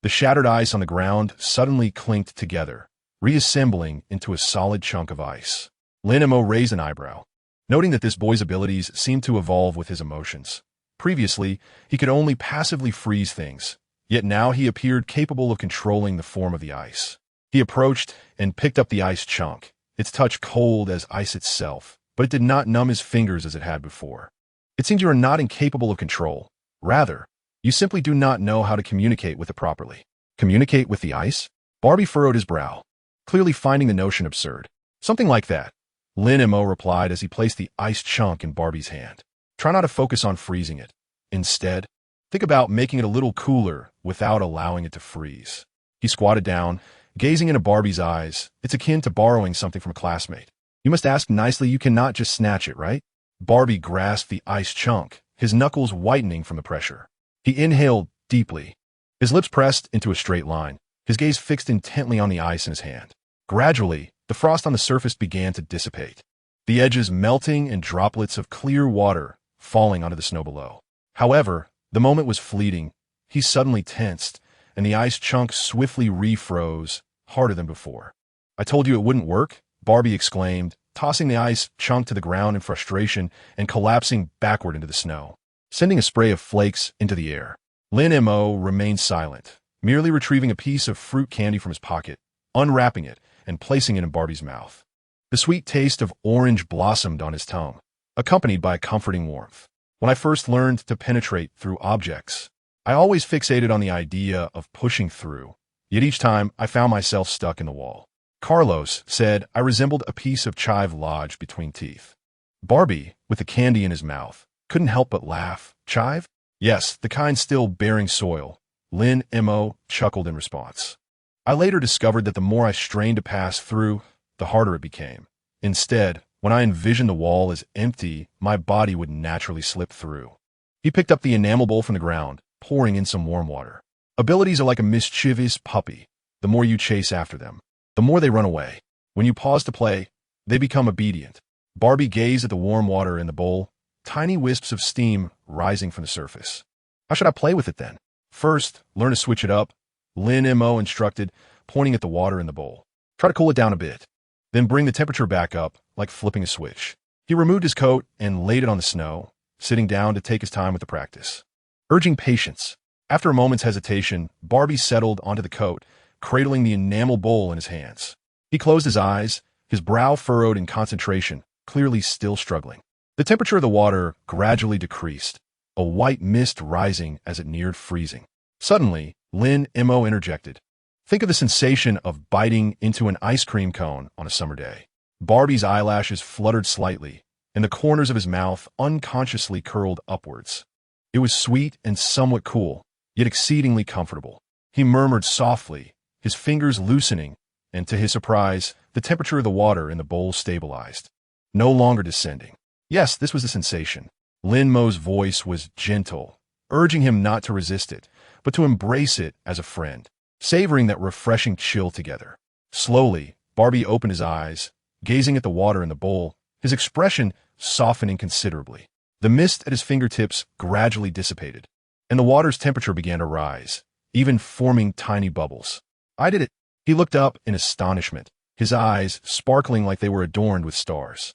The shattered ice on the ground suddenly clinked together, reassembling into a solid chunk of ice. Lin Mo raised an eyebrow, noting that this boy's abilities seemed to evolve with his emotions. Previously, he could only passively freeze things, yet now he appeared capable of controlling the form of the ice. He approached and picked up the ice chunk, its touch cold as ice itself, but it did not numb his fingers as it had before. It seems you are not incapable of control. Rather, you simply do not know how to communicate with it properly. Communicate with the ice? Barbie furrowed his brow, clearly finding the notion absurd. Something like that, Lin Mo replied as he placed the ice chunk in Barbie's hand. Try not to focus on freezing it. Instead, think about making it a little cooler without allowing it to freeze. He squatted down, gazing into Barbie's eyes. It's akin to borrowing something from a classmate. You must ask nicely, you cannot just snatch it, right? Barbie grasped the ice chunk, his knuckles whitening from the pressure. He inhaled deeply, his lips pressed into a straight line, his gaze fixed intently on the ice in his hand. Gradually, the frost on the surface began to dissipate, the edges melting and droplets of clear water falling onto the snow below. However, the moment was fleeting. He suddenly tensed, and the ice chunk swiftly refroze, harder than before. I told you it wouldn't work, Barbie exclaimed, tossing the ice chunk to the ground in frustration and collapsing backward into the snow, sending a spray of flakes into the air. Lin Mo remained silent, merely retrieving a piece of fruit candy from his pocket, unwrapping it, and placing it in Barbie's mouth. The sweet taste of orange blossomed on his tongue, accompanied by a comforting warmth. When I first learned to penetrate through objects, I always fixated on the idea of pushing through, yet each time I found myself stuck in the wall. Carlos said I resembled a piece of chive lodged between teeth. Barbie, with the candy in his mouth, couldn't help but laugh. Chive? Yes, the kind still bearing soil. Lin Mo chuckled in response. I later discovered that the more I strained to pass through, the harder it became. Instead, when I envisioned the wall as empty, my body would naturally slip through. He picked up the enamel bowl from the ground, pouring in some warm water. Abilities are like a mischievous puppy. The more you chase after them, the more they run away. When you pause to play, they become obedient. Barbie gazed at the warm water in the bowl, tiny wisps of steam rising from the surface. How should I play with it then? First, learn to switch it up, Lin Mo instructed, pointing at the water in the bowl. Try to cool it down a bit. Then bring the temperature back up, like flipping a switch. He removed his coat and laid it on the snow, sitting down to take his time with the practice. Urging patience. After a moment's hesitation, Barbie settled onto the coat, cradling the enamel bowl in his hands. He closed his eyes, his brow furrowed in concentration, clearly still struggling. The temperature of the water gradually decreased, a white mist rising as it neared freezing. Suddenly, Lin Mo interjected. Think of the sensation of biting into an ice cream cone on a summer day. Barbie's eyelashes fluttered slightly, and the corners of his mouth unconsciously curled upwards. It was sweet and somewhat cool, yet exceedingly comfortable. He murmured softly, his fingers loosening, and to his surprise, the temperature of the water in the bowl stabilized, no longer descending. Yes, this was a sensation. Lin Mo's voice was gentle, urging him not to resist it, but to embrace it as a friend, savoring that refreshing chill together. Slowly, Barbie opened his eyes, gazing at the water in the bowl, his expression softening considerably. The mist at his fingertips gradually dissipated, and the water's temperature began to rise, even forming tiny bubbles. I did it. He looked up in astonishment, his eyes sparkling like they were adorned with stars.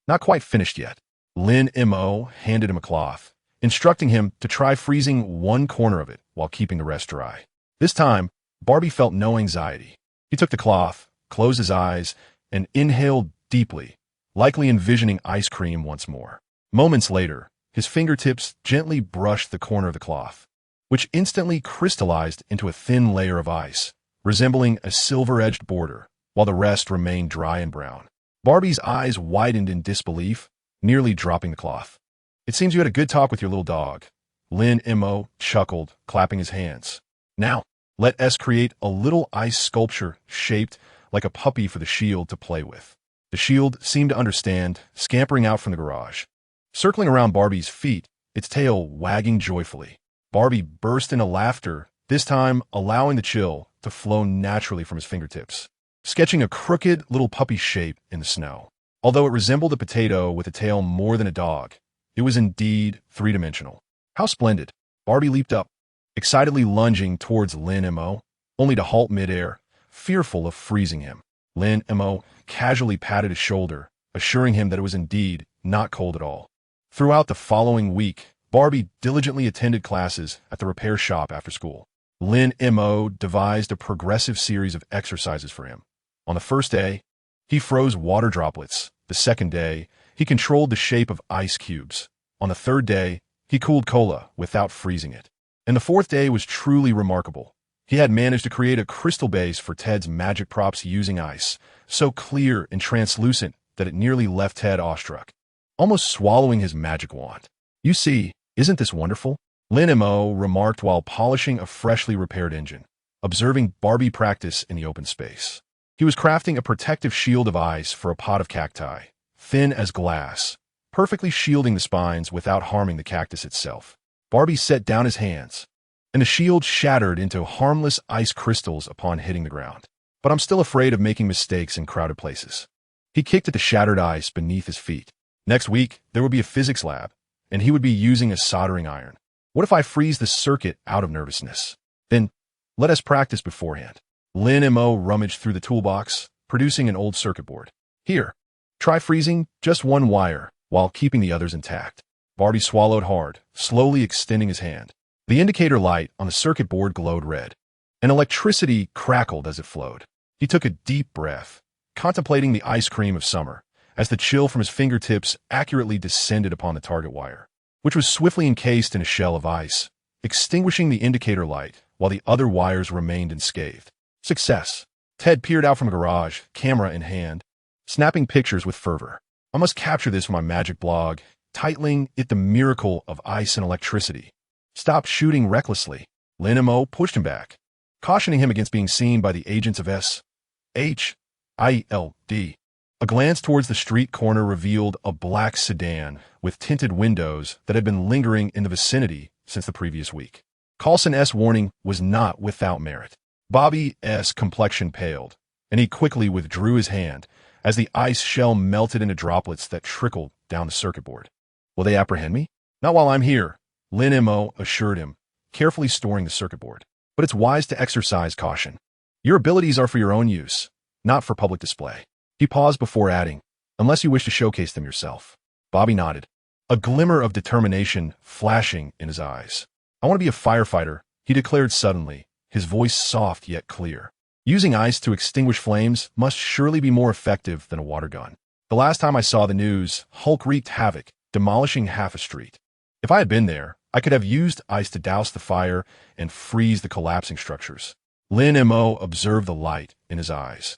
Not quite finished yet. Lin Mo handed him a cloth, instructing him to try freezing one corner of it while keeping the rest dry. This time, Barbie felt no anxiety. He took the cloth, closed his eyes, and inhaled deeply, likely envisioning ice cream once more. Moments later, his fingertips gently brushed the corner of the cloth, which instantly crystallized into a thin layer of ice, resembling a silver-edged border, while the rest remained dry and brown. Barbie's eyes widened in disbelief, nearly dropping the cloth. It seems you had a good talk with your little dog. Lin Mo chuckled, clapping his hands. Now, let us create a little ice sculpture shaped like a puppy for the shield to play with. The shield seemed to understand, scampering out from the garage. Circling around Barbie's feet, its tail wagging joyfully. Barbie burst into laughter, this time allowing the chill to flow naturally from his fingertips, sketching a crooked little puppy shape in the snow. Although it resembled a potato with a tail more than a dog, it was indeed three-dimensional. How splendid! Barbie leaped up, excitedly lunging towards Lin Mo, only to halt midair, fearful of freezing him. Lin Mo casually patted his shoulder, assuring him that it was indeed not cold at all. Throughout the following week, Barbie diligently attended classes at the repair shop after school. Lin Mo devised a progressive series of exercises for him. On the first day, he froze water droplets. The second day, he controlled the shape of ice cubes. On the third day, he cooled cola without freezing it. And the fourth day was truly remarkable. He had managed to create a crystal base for Ted's magic props using ice, so clear and translucent that it nearly left Ted awestruck, almost swallowing his magic wand. You see, isn't this wonderful? Lin Mo remarked while polishing a freshly repaired engine, observing Barbie practice in the open space. He was crafting a protective shield of ice for a pot of cacti, thin as glass, perfectly shielding the spines without harming the cactus itself. Barbie set down his hands, and the shield shattered into harmless ice crystals upon hitting the ground. But I'm still afraid of making mistakes in crowded places. He kicked at the shattered ice beneath his feet. Next week, there would be a physics lab, and he would be using a soldering iron. What if I freeze the circuit out of nervousness? Then, let us practice beforehand. Lin Mo rummaged through the toolbox, producing an old circuit board. Here, try freezing just one wire while keeping the others intact. Barbie swallowed hard, slowly extending his hand. The indicator light on the circuit board glowed red, and electricity crackled as it flowed. He took a deep breath, contemplating the ice cream of summer, as the chill from his fingertips accurately descended upon the target wire, which was swiftly encased in a shell of ice, extinguishing the indicator light while the other wires remained unscathed. Success! Ted peered out from a garage, camera in hand, snapping pictures with fervor. I must capture this for my magic blog, titling it The Miracle of Ice and Electricity. Stop shooting recklessly. Lin Mo pushed him back, cautioning him against being seen by the agents of S.H.I.L.D. A glance towards the street corner revealed a black sedan with tinted windows that had been lingering in the vicinity since the previous week. Coulson's warning was not without merit. Bobby's complexion paled, and he quickly withdrew his hand as the ice shell melted into droplets that trickled down the circuit board. Will they apprehend me? Not while I'm here, Lin Mo assured him, carefully storing the circuit board. But it's wise to exercise caution. Your abilities are for your own use, not for public display. He paused before adding, unless you wish to showcase them yourself. Bobby nodded, a glimmer of determination flashing in his eyes. I want to be a firefighter, he declared suddenly, his voice soft yet clear. Using ice to extinguish flames must surely be more effective than a water gun. The last time I saw the news, Hulk wreaked havoc, demolishing half a street. If I had been there, I could have used ice to douse the fire and freeze the collapsing structures. Lin Mo observed the light in his eyes,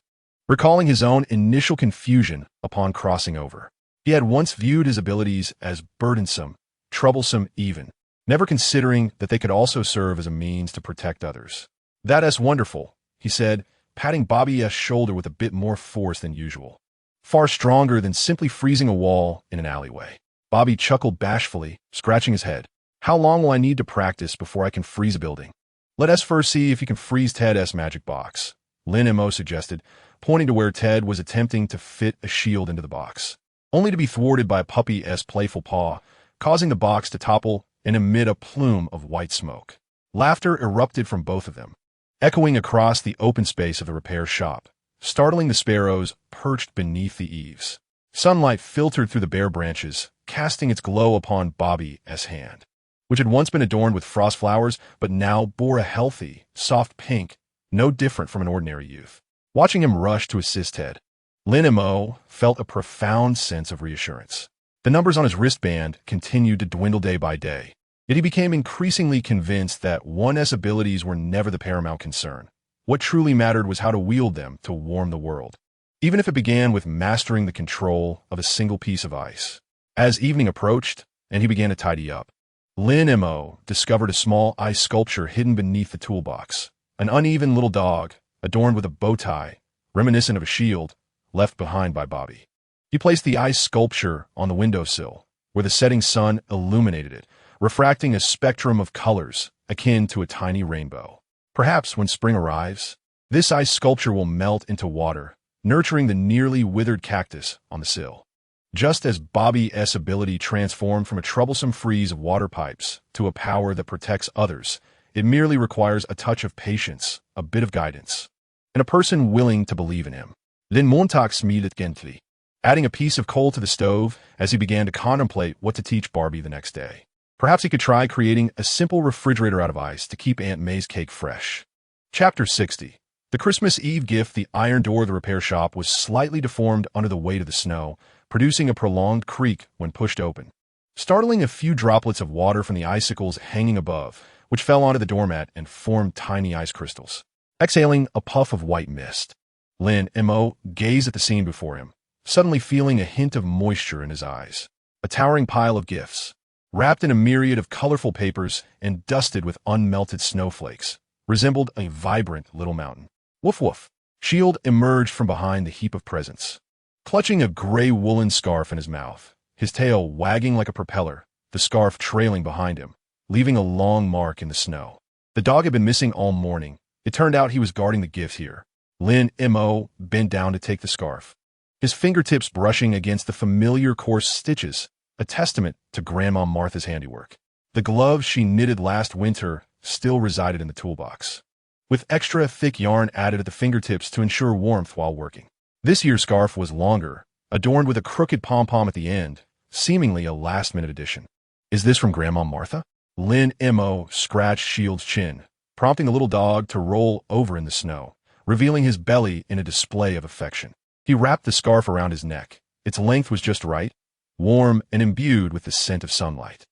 recalling his own initial confusion upon crossing over. He had once viewed his abilities as burdensome, troublesome even, never considering that they could also serve as a means to protect others. That's wonderful, he said, patting Bobby's shoulder with a bit more force than usual. Far stronger than simply freezing a wall in an alleyway. Bobby chuckled bashfully, scratching his head. How long will I need to practice before I can freeze a building? Let us first see if you can freeze Ted's magic box, Lin Mo suggested, pointing to where Ted was attempting to fit a shield into the box, only to be thwarted by a puppy's playful paw, causing the box to topple and emit a plume of white smoke. Laughter erupted from both of them, echoing across the open space of the repair shop, startling the sparrows perched beneath the eaves. Sunlight filtered through the bare branches, casting its glow upon Bobby's hand, which had once been adorned with frost flowers but now bore a healthy, soft pink, no different from an ordinary youth. Watching him rush to assist Ted, Lin Mo felt a profound sense of reassurance. The numbers on his wristband continued to dwindle day by day, yet he became increasingly convinced that one's abilities were never the paramount concern. What truly mattered was how to wield them to warm the world, even if it began with mastering the control of a single piece of ice. As evening approached, and he began to tidy up, Lin Mo discovered a small ice sculpture hidden beneath the toolbox, an uneven little dog, adorned with a bow tie, reminiscent of a shield, left behind by Bobby. He placed the ice sculpture on the windowsill, where the setting sun illuminated it, refracting a spectrum of colors akin to a tiny rainbow. Perhaps when spring arrives, this ice sculpture will melt into water, nurturing the nearly withered cactus on the sill. Just as Bobby's ability transformed from a troublesome freeze of water pipes to a power that protects others, it merely requires a touch of patience, a bit of guidance, and a person willing to believe in him. Lin Mo smilet gently, adding a piece of coal to the stove as he began to contemplate what to teach Barbie the next day. Perhaps he could try creating a simple refrigerator out of ice to keep Aunt May's cake fresh. Chapter 60. The Christmas Eve gift, the iron door of the repair shop, was slightly deformed under the weight of the snow, producing a prolonged creak when pushed open, startling a few droplets of water from the icicles hanging above, which fell onto the doormat and formed tiny ice crystals. Exhaling a puff of white mist, Lin Mo gazed at the scene before him, suddenly feeling a hint of moisture in his eyes. A towering pile of gifts, wrapped in a myriad of colorful papers and dusted with unmelted snowflakes, resembled a vibrant little mountain. Woof woof. Shield emerged from behind the heap of presents, clutching a gray woolen scarf in his mouth, his tail wagging like a propeller, the scarf trailing behind him, leaving a long mark in the snow. The dog had been missing all morning. It turned out he was guarding the gift here. Lin Mo bent down to take the scarf, his fingertips brushing against the familiar coarse stitches, a testament to Grandma Martha's handiwork. The gloves she knitted last winter still resided in the toolbox, with extra thick yarn added at the fingertips to ensure warmth while working. This year's scarf was longer, adorned with a crooked pom-pom at the end, seemingly a last-minute addition. Is this from Grandma Martha? Lin Mo scratched Shield's chin, prompting the little dog to roll over in the snow, revealing his belly in a display of affection. He wrapped the scarf around his neck. Its length was just right, warm and imbued with the scent of sunlight.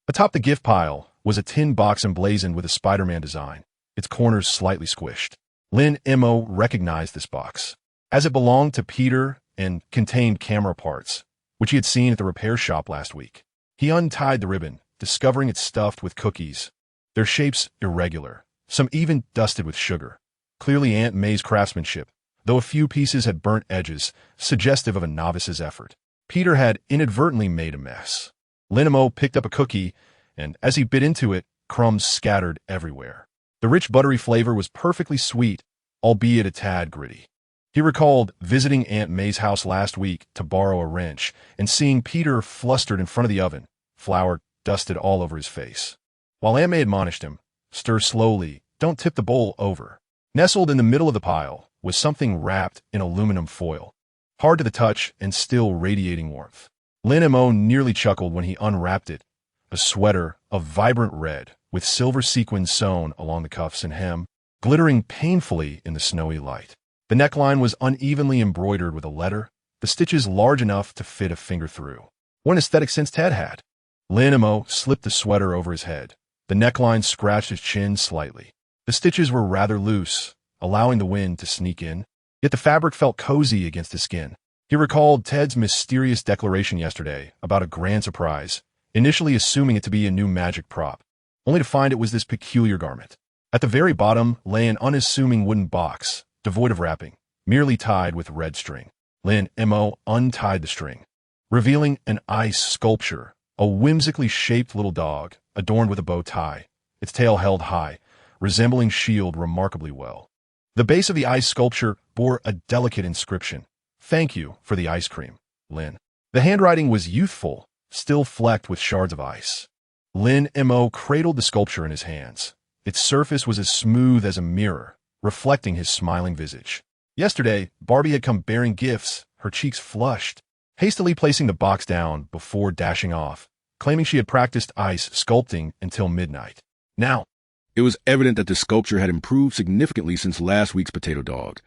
Atop the gift pile was a tin box emblazoned with a Spider-Man design, its corners slightly squished. Lin Mo recognized this box, as it belonged to Peter and contained camera parts, which he had seen at the repair shop last week. He untied the ribbon, discovering it stuffed with cookies, their shapes irregular, some even dusted with sugar. Clearly Aunt May's craftsmanship, though a few pieces had burnt edges, suggestive of a novice's effort. Peter had inadvertently made a mess. Lin Mo picked up a cookie, and as he bit into it, crumbs scattered everywhere. The rich buttery flavor was perfectly sweet, albeit a tad gritty. He recalled visiting Aunt May's house last week to borrow a wrench and seeing Peter flustered in front of the oven, flour dusted all over his face. While Aunt May admonished him, "Stir slowly, don't tip the bowl over." Nestled in the middle of the pile was something wrapped in aluminum foil, hard to the touch and still radiating warmth. Lin Mo nearly chuckled when he unwrapped it, a sweater of vibrant red with silver sequins sewn along the cuffs and hem, glittering painfully in the snowy light. The neckline was unevenly embroidered with a letter, the stitches large enough to fit a finger through. What an aesthetic sense Ted had. Lin Mo slipped the sweater over his head. The neckline scratched his chin slightly. The stitches were rather loose, allowing the wind to sneak in, yet the fabric felt cozy against his skin. He recalled Ted's mysterious declaration yesterday about a grand surprise, initially assuming it to be a new magic prop, only to find it was this peculiar garment. At the very bottom lay an unassuming wooden box, devoid of wrapping, merely tied with red string. Lin Mo untied the string, revealing an ice sculpture, a whimsically shaped little dog, adorned with a bow tie, its tail held high, resembling shield remarkably well. The base of the ice sculpture bore a delicate inscription, "Thank you for the ice cream, Lin." The handwriting was youthful, still flecked with shards of ice. Lin Mo cradled the sculpture in his hands. Its surface was as smooth as a mirror, reflecting his smiling visage. Yesterday, Barbie had come bearing gifts, her cheeks flushed, hastily placing the box down before dashing off, claiming she had practiced ice sculpting until midnight. Now, It was evident that the sculpture had improved significantly since last week's potato dog.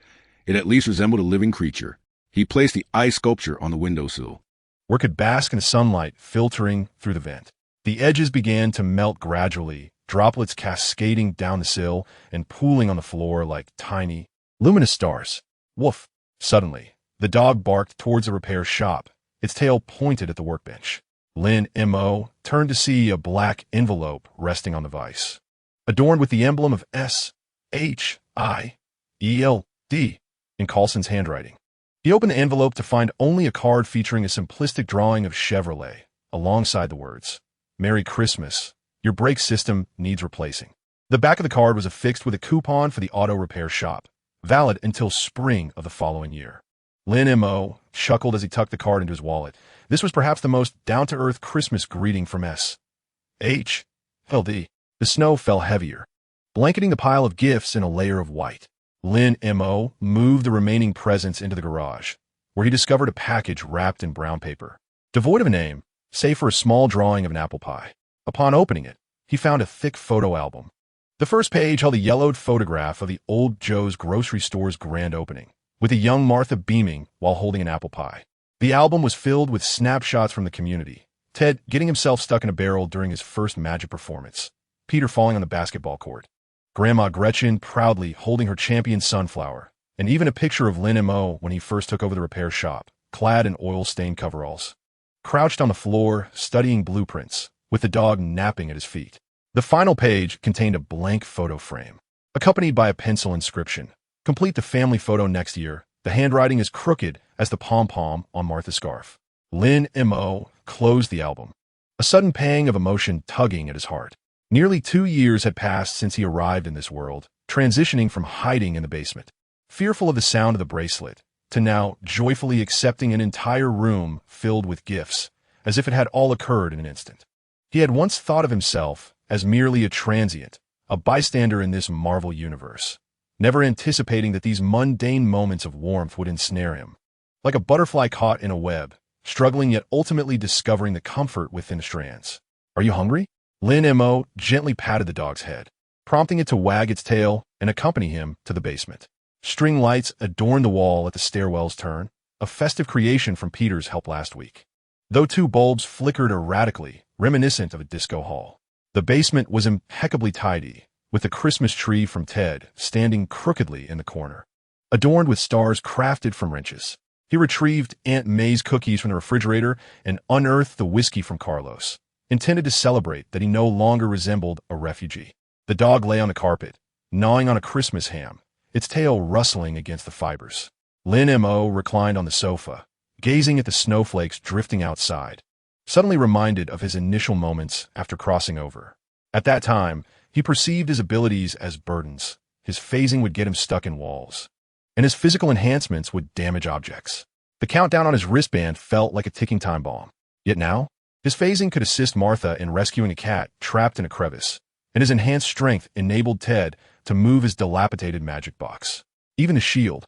It at least resembled a living creature. He placed the ice sculpture on the windowsill, where it could bask in the sunlight filtering through the vent. The edges began to melt gradually, droplets cascading down the sill and pooling on the floor like tiny, luminous stars. Woof! Suddenly, the dog barked towards the repair shop, its tail pointed at the workbench. Lin Mo turned to see a black envelope resting on the vise, adorned with the emblem of S-H-I-E-L-D in Carlson's handwriting. He opened the envelope to find only a card featuring a simplistic drawing of Chevrolet, alongside the words, "Merry Christmas. Your brake system needs replacing." The back of the card was affixed with a coupon for the auto repair shop, valid until spring of the following year. Lin Mo chuckled as he tucked the card into his wallet. This was perhaps the most down-to-earth Christmas greeting from S-H-L-D. The snow fell heavier, blanketing the pile of gifts in a layer of white. Lin Mo moved the remaining presents into the garage, where he discovered a package wrapped in brown paper, devoid of a name, save for a small drawing of an apple pie. Upon opening it, he found a thick photo album. The first page held a yellowed photograph of the old Joe's grocery store's grand opening, with a young Martha beaming while holding an apple pie. The album was filled with snapshots from the community, Ted getting himself stuck in a barrel during his first magic performance, Peter falling on the basketball court, Grandma Gretchen proudly holding her champion sunflower, and even a picture of Lin Mo when he first took over the repair shop, clad in oil-stained coveralls, crouched on the floor studying blueprints, with the dog napping at his feet. The final page contained a blank photo frame, accompanied by a pencil inscription. Complete the family photo next year. The handwriting is crooked as the pom-pom on Martha's scarf. Lin Mo closed the album, a sudden pang of emotion tugging at his heart. Nearly 2 years had passed since he arrived in this world, transitioning from hiding in the basement, fearful of the sound of the bracelet, to now joyfully accepting an entire room filled with gifts, as if it had all occurred in an instant. He had once thought of himself as merely a transient, a bystander in this Marvel universe, never anticipating that these mundane moments of warmth would ensnare him. Like a butterfly caught in a web, struggling yet ultimately discovering the comfort within the strands. "Are you hungry?" Lin Mo gently patted the dog's head, prompting it to wag its tail and accompany him to the basement. String lights adorned the wall at the stairwell's turn, a festive creation from Peter's help last week, though 2 bulbs flickered erratically, reminiscent of a disco hall. The basement was impeccably tidy, with the Christmas tree from Ted standing crookedly in the corner, adorned with stars crafted from wrenches. He retrieved Aunt May's cookies from the refrigerator and unearthed the whiskey from Carlos, intended to celebrate that he no longer resembled a refugee. The dog lay on the carpet, gnawing on a Christmas ham, its tail rustling against the fibers. Lin Mo reclined on the sofa, gazing at the snowflakes drifting outside, suddenly reminded of his initial moments after crossing over. At that time, he perceived his abilities as burdens. His phasing would get him stuck in walls, and his physical enhancements would damage objects. The countdown on his wristband felt like a ticking time bomb. Yet now, his phasing could assist Martha in rescuing a cat trapped in a crevice, and his enhanced strength enabled Ted to move his dilapidated magic box. Even the shield,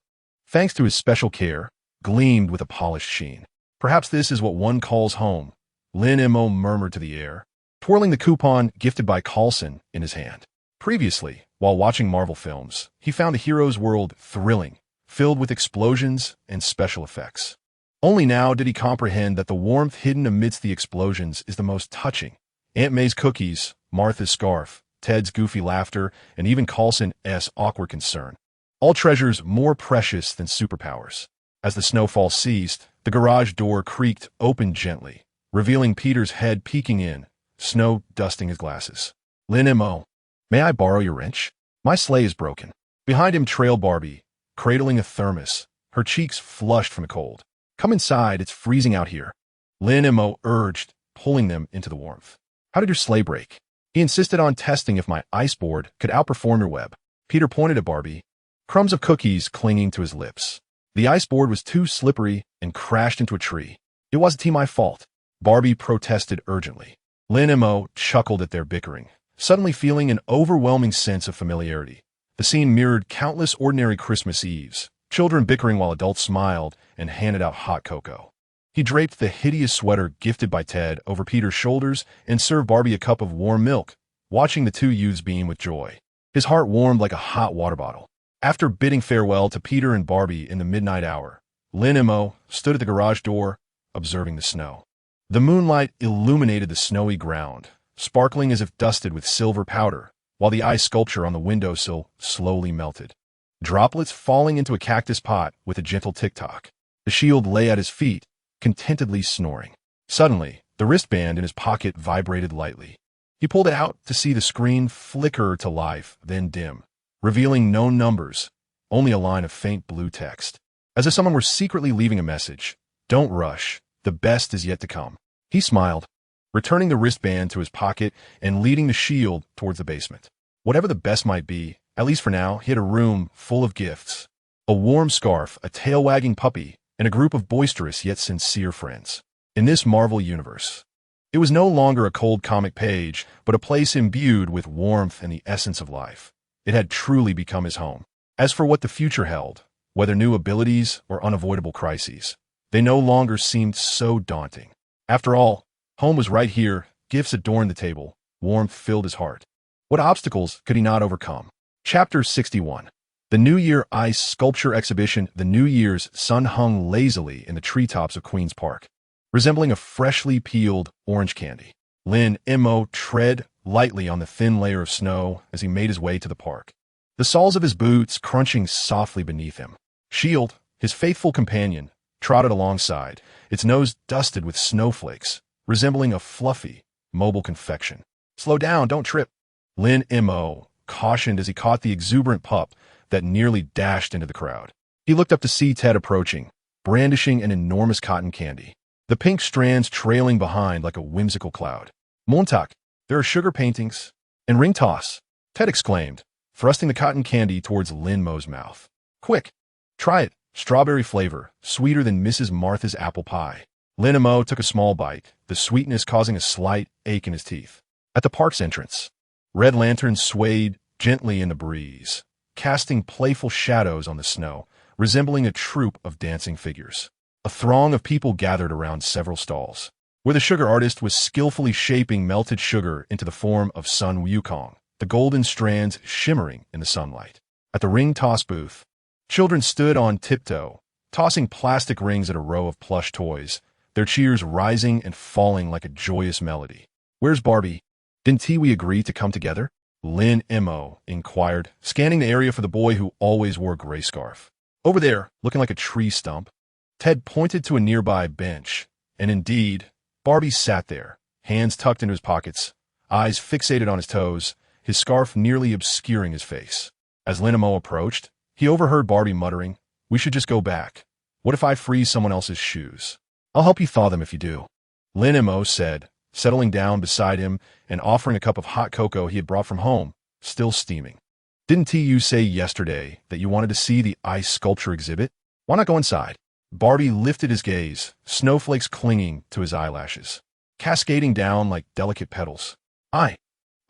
thanks to his special care, gleamed with a polished sheen. Perhaps this is what one calls home, Lin Mo murmured to the air, twirling the coupon gifted by Coulson in his hand. Previously, while watching Marvel films, he found the hero's world thrilling, filled with explosions and special effects. Only now did he comprehend that the warmth hidden amidst the explosions is the most touching. Aunt May's cookies, Martha's scarf, Ted's goofy laughter, and even Coulson's awkward concern. All treasures more precious than superpowers. As the snowfall ceased, the garage door creaked open gently, revealing Peter's head peeking in, snow dusting his glasses. Lin Mo, may I borrow your wrench? My sleigh is broken. Behind him trailed Barbie, cradling a thermos, her cheeks flushed from the cold. Come inside, it's freezing out here. Lin Mo urged, pulling them into the warmth. How did your sleigh break? He insisted on testing if my ice board could outperform your web. Peter pointed at Barbie, crumbs of cookies clinging to his lips. The ice board was too slippery and crashed into a tree. It wasn't my fault, Barbie protested urgently. Lin Mo chuckled at their bickering, suddenly feeling an overwhelming sense of familiarity. The scene mirrored countless ordinary Christmas Eves, children bickering while adults smiled and handed out hot cocoa. He draped the hideous sweater gifted by Ted over Peter's shoulders and served Barbie a cup of warm milk, watching the two youths beam with joy. His heart warmed like a hot water bottle. After bidding farewell to Peter and Barbie in the midnight hour, Lin Mo stood at the garage door, observing the snow. The moonlight illuminated the snowy ground, sparkling as if dusted with silver powder, while the ice sculpture on the windowsill slowly melted, droplets falling into a cactus pot with a gentle tick-tock. The shield lay at his feet, contentedly snoring. Suddenly, the wristband in his pocket vibrated lightly. He pulled it out to see the screen flicker to life, then dim, revealing no numbers, only a line of faint blue text. As if someone were secretly leaving a message. Don't rush, the best is yet to come. He smiled, returning the wristband to his pocket and leading the shield towards the basement. Whatever the best might be, at least for now, he had a room full of gifts. A warm scarf, a tail-wagging puppy, and a group of boisterous yet sincere friends. In this Marvel universe, it was no longer a cold comic page, but a place imbued with warmth and the essence of life. It had truly become his home. As for what the future held, whether new abilities or unavoidable crises, they no longer seemed so daunting. After all, home was right here, gifts adorned the table, warmth filled his heart. What obstacles could he not overcome? Chapter 61. The New Year Ice Sculpture Exhibition. The New Year's sun hung lazily in the treetops of Queen's Park, resembling a freshly peeled orange candy. Lin Mo tread lightly on the thin layer of snow as he made his way to the park, the soles of his boots crunching softly beneath him. Shield, his faithful companion, trotted alongside, its nose dusted with snowflakes, resembling a fluffy, mobile confection. Slow down, don't trip, Lin Mo cautioned as he caught the exuberant pup that nearly dashed into the crowd. He looked up to see Ted approaching, brandishing an enormous cotton candy, the pink strands trailing behind like a whimsical cloud. Montauk, there are sugar paintings and ring toss, Ted exclaimed, thrusting the cotton candy towards Lin Mo's mouth. Quick, try it, strawberry flavor, sweeter than Mrs. Martha's apple pie. Lin Mo took a small bite, the sweetness causing a slight ache in his teeth. At the park's entrance, red lanterns swayed gently in the breeze, casting playful shadows on the snow, resembling a troupe of dancing figures. A throng of people gathered around several stalls, where the sugar artist was skillfully shaping melted sugar into the form of Sun Wukong, the golden strands shimmering in the sunlight. At the ring toss booth, children stood on tiptoe, tossing plastic rings at a row of plush toys, their cheers rising and falling like a joyous melody. Where's Barbie? Didn't we agree to come together? Lin Mo inquired, scanning the area for the boy who always wore a gray scarf. Over there, looking like a tree stump. Ted pointed to a nearby bench, and indeed, Barbie sat there, hands tucked into his pockets, eyes fixated on his toes, his scarf nearly obscuring his face. As Lin Mo approached, he overheard Barbie muttering, "We should just go back. What if I freeze someone else's shoes? I'll help you thaw them if you do," Lin Mo said, settling down beside him and offering a cup of hot cocoa he had brought from home, still steaming. "Didn't you say yesterday that you wanted to see the ice sculpture exhibit? Why not go inside?" Barbie lifted his gaze, snowflakes clinging to his eyelashes, cascading down like delicate petals. I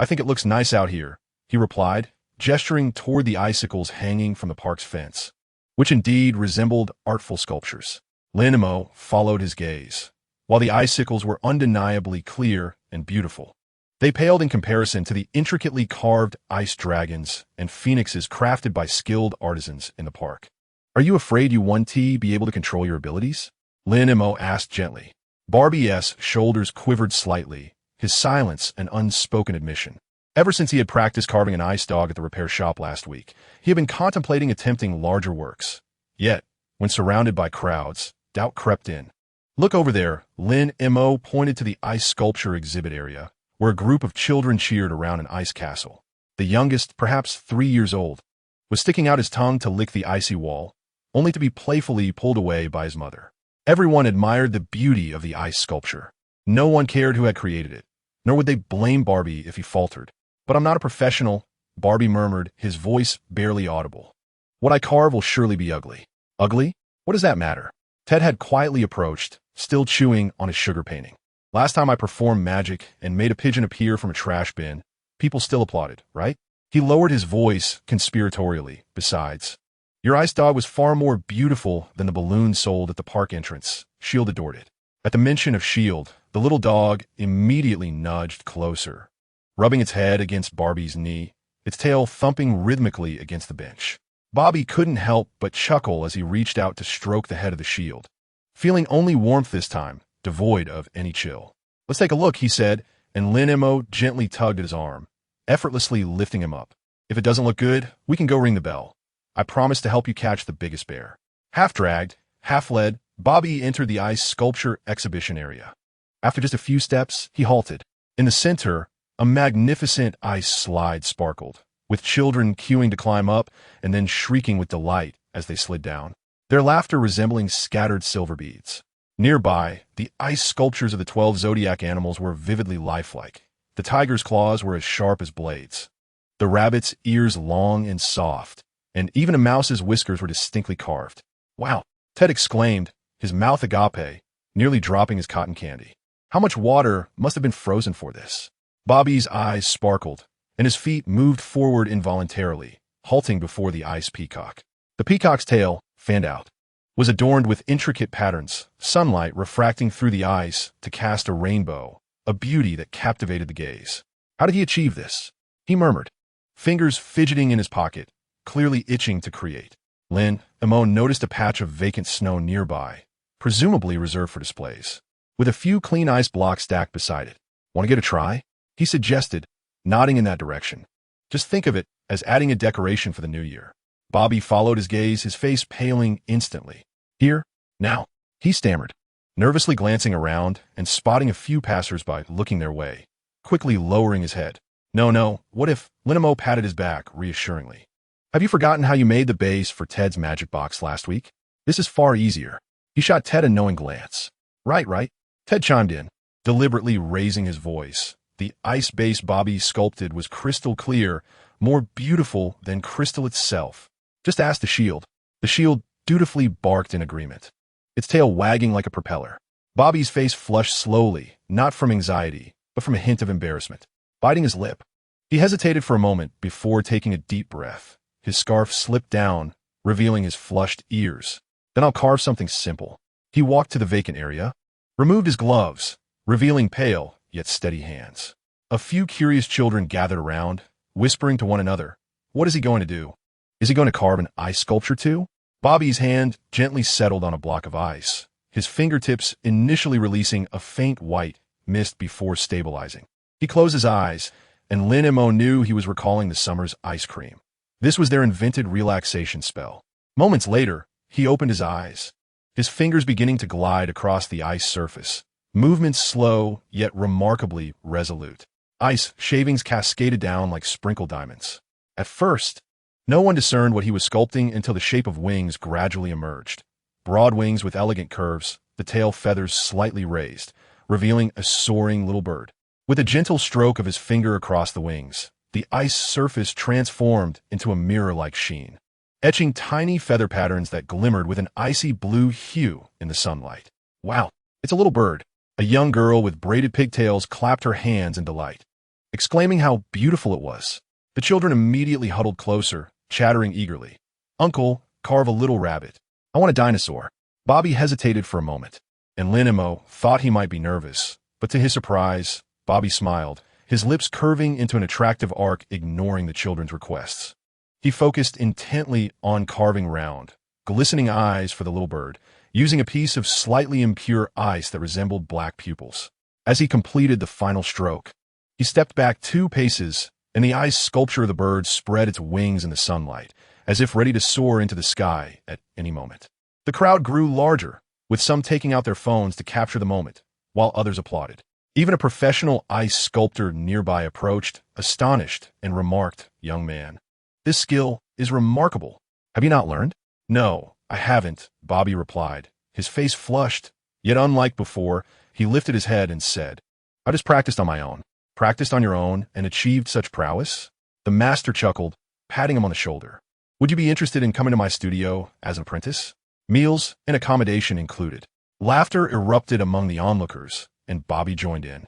think it looks nice out here," he replied, gesturing toward the icicles hanging from the park's fence, which indeed resembled artful sculptures. Lin Mo followed his gaze. While the icicles were undeniably clear and beautiful, they paled in comparison to the intricately carved ice dragons and phoenixes crafted by skilled artisans in the park. "Are you afraid you won't be able to control your abilities?" Lin Mo asked gently. Barbie's shoulders quivered slightly, his silence an unspoken admission. Ever since he had practiced carving an ice dog at the repair shop last week, he had been contemplating attempting larger works. Yet, when surrounded by crowds, doubt crept in. "Look over there," Lin Mo pointed to the ice sculpture exhibit area, where a group of children cheered around an ice castle. The youngest, perhaps 3 years old, was sticking out his tongue to lick the icy wall, only to be playfully pulled away by his mother. Everyone admired the beauty of the ice sculpture. No one cared who had created it, nor would they blame Barbie if he faltered. "But I'm not a professional," Barbie murmured, his voice barely audible. "What I carve will surely be ugly." "Ugly? What does that matter?" Ted had quietly approached, still chewing on his sugar painting. "Last time I performed magic and made a pigeon appear from a trash bin, people still applauded, right?" He lowered his voice conspiratorially. "Besides, your ice dog was far more beautiful than the balloon sold at the park entrance." S.H.I.E.L.D. adored it. At the mention of S.H.I.E.L.D., the little dog immediately nudged closer, rubbing its head against Barbie's knee, its tail thumping rhythmically against the bench. Bobby couldn't help but chuckle as he reached out to stroke the head of the shield, feeling only warmth this time, devoid of any chill. "Let's take a look," he said, and Lin Mo gently tugged at his arm, effortlessly lifting him up. "If it doesn't look good, we can go ring the bell. I promise to help you catch the biggest bear." Half dragged, half led, Bobby entered the ice sculpture exhibition area. After just a few steps, he halted. In the center, a magnificent ice slide sparkled, with children queuing to climb up and then shrieking with delight as they slid down, their laughter resembling scattered silver beads. Nearby, the ice sculptures of the 12 zodiac animals were vividly lifelike. The tiger's claws were as sharp as blades, the rabbit's ears long and soft, and even a mouse's whiskers were distinctly carved. "Wow," Ted exclaimed, his mouth agape, nearly dropping his cotton candy. How much water must have been frozen for this? Bobby's eyes sparkled, and his feet moved forward involuntarily, halting before the ice peacock. The peacock's tail, fanned out, was adorned with intricate patterns, sunlight refracting through the ice to cast a rainbow, a beauty that captivated the gaze. How did he achieve this? He murmured, fingers fidgeting in his pocket, clearly itching to create. Lin Mo noticed a patch of vacant snow nearby, presumably reserved for displays, with a few clean ice blocks stacked beside it. "Want to get a try?" he suggested, nodding in that direction. "Just think of it as adding a decoration for the new year." Bobby followed his gaze, his face paling instantly. "Here? Now?" he stammered, nervously glancing around and spotting a few passers-by looking their way, quickly lowering his head. No, what if?" Lin Mo patted his back reassuringly. "Have you forgotten how you made the base for Ted's magic box last week? This is far easier." He shot Ted a knowing glance. Right. Ted chimed in, deliberately raising his voice. The ice base Bobby sculpted was crystal clear, more beautiful than crystal itself. "Just ask the shield." The shield dutifully barked in agreement, its tail wagging like a propeller. Bobby's face flushed slowly, not from anxiety, but from a hint of embarrassment. Biting his lip, he hesitated for a moment before taking a deep breath. His scarf slipped down, revealing his flushed ears. "Then I'll carve something simple." He walked to the vacant area, removed his gloves, revealing pale yet steady hands. A few curious children gathered around, whispering to one another, "What is he going to do? Is he going to carve an ice sculpture too?" Bobby's hand gently settled on a block of ice, his fingertips initially releasing a faint white mist before stabilizing. He closed his eyes, and Lin Mo knew he was recalling the summer's ice cream. This was their invented relaxation spell. Moments later, he opened his eyes, his fingers beginning to glide across the ice surface, movements slow yet remarkably resolute. Ice shavings cascaded down like sprinkled diamonds. At first, no one discerned what he was sculpting until the shape of wings gradually emerged. Broad wings with elegant curves, the tail feathers slightly raised, revealing a soaring little bird. With a gentle stroke of his finger across the wings, the ice surface transformed into a mirror-like sheen, etching tiny feather patterns that glimmered with an icy blue hue in the sunlight. Wow, it's a little bird. A young girl with braided pigtails clapped her hands in delight, exclaiming how beautiful it was. The children immediately huddled closer, chattering eagerly. "Uncle, carve a little rabbit. I want a dinosaur." Bobby hesitated for a moment, and Lin Mo thought he might be nervous, but to his surprise, Bobby smiled, his lips curving into an attractive arc, ignoring the children's requests. He focused intently on carving round, glistening eyes for the little bird, using a piece of slightly impure ice that resembled black pupils. As he completed the final stroke, he stepped back 2 paces, and the ice sculpture of the bird spread its wings in the sunlight, as if ready to soar into the sky at any moment. The crowd grew larger, with some taking out their phones to capture the moment, while others applauded. Even a professional ice sculptor nearby approached, astonished, and remarked, "Young man, this skill is remarkable. Have you not learned?" "No, I haven't," Bobby replied, his face flushed, yet unlike before, he lifted his head and said, "I just practiced on my own." "Practiced on your own and achieved such prowess?" The master chuckled, patting him on the shoulder. "Would you be interested in coming to my studio as an apprentice? Meals and accommodation included." Laughter erupted among the onlookers, and Bobby joined in,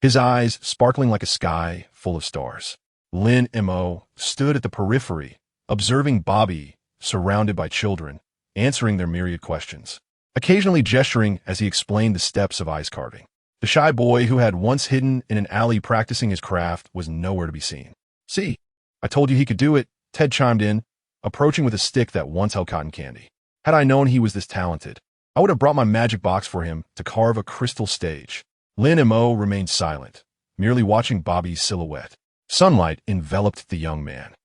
his eyes sparkling like a sky full of stars. Lin Mo stood at the periphery, observing Bobby, surrounded by children, answering their myriad questions, occasionally gesturing as he explained the steps of ice carving. The shy boy who had once hidden in an alley practicing his craft was nowhere to be seen. "See, I told you he could do it," Ted chimed in, approaching with a stick that once held cotton candy. "Had I known he was this talented, I would have brought my magic box for him to carve a crystal stage." Lin Mo remained silent, merely watching Bobby's silhouette. Sunlight enveloped the young man,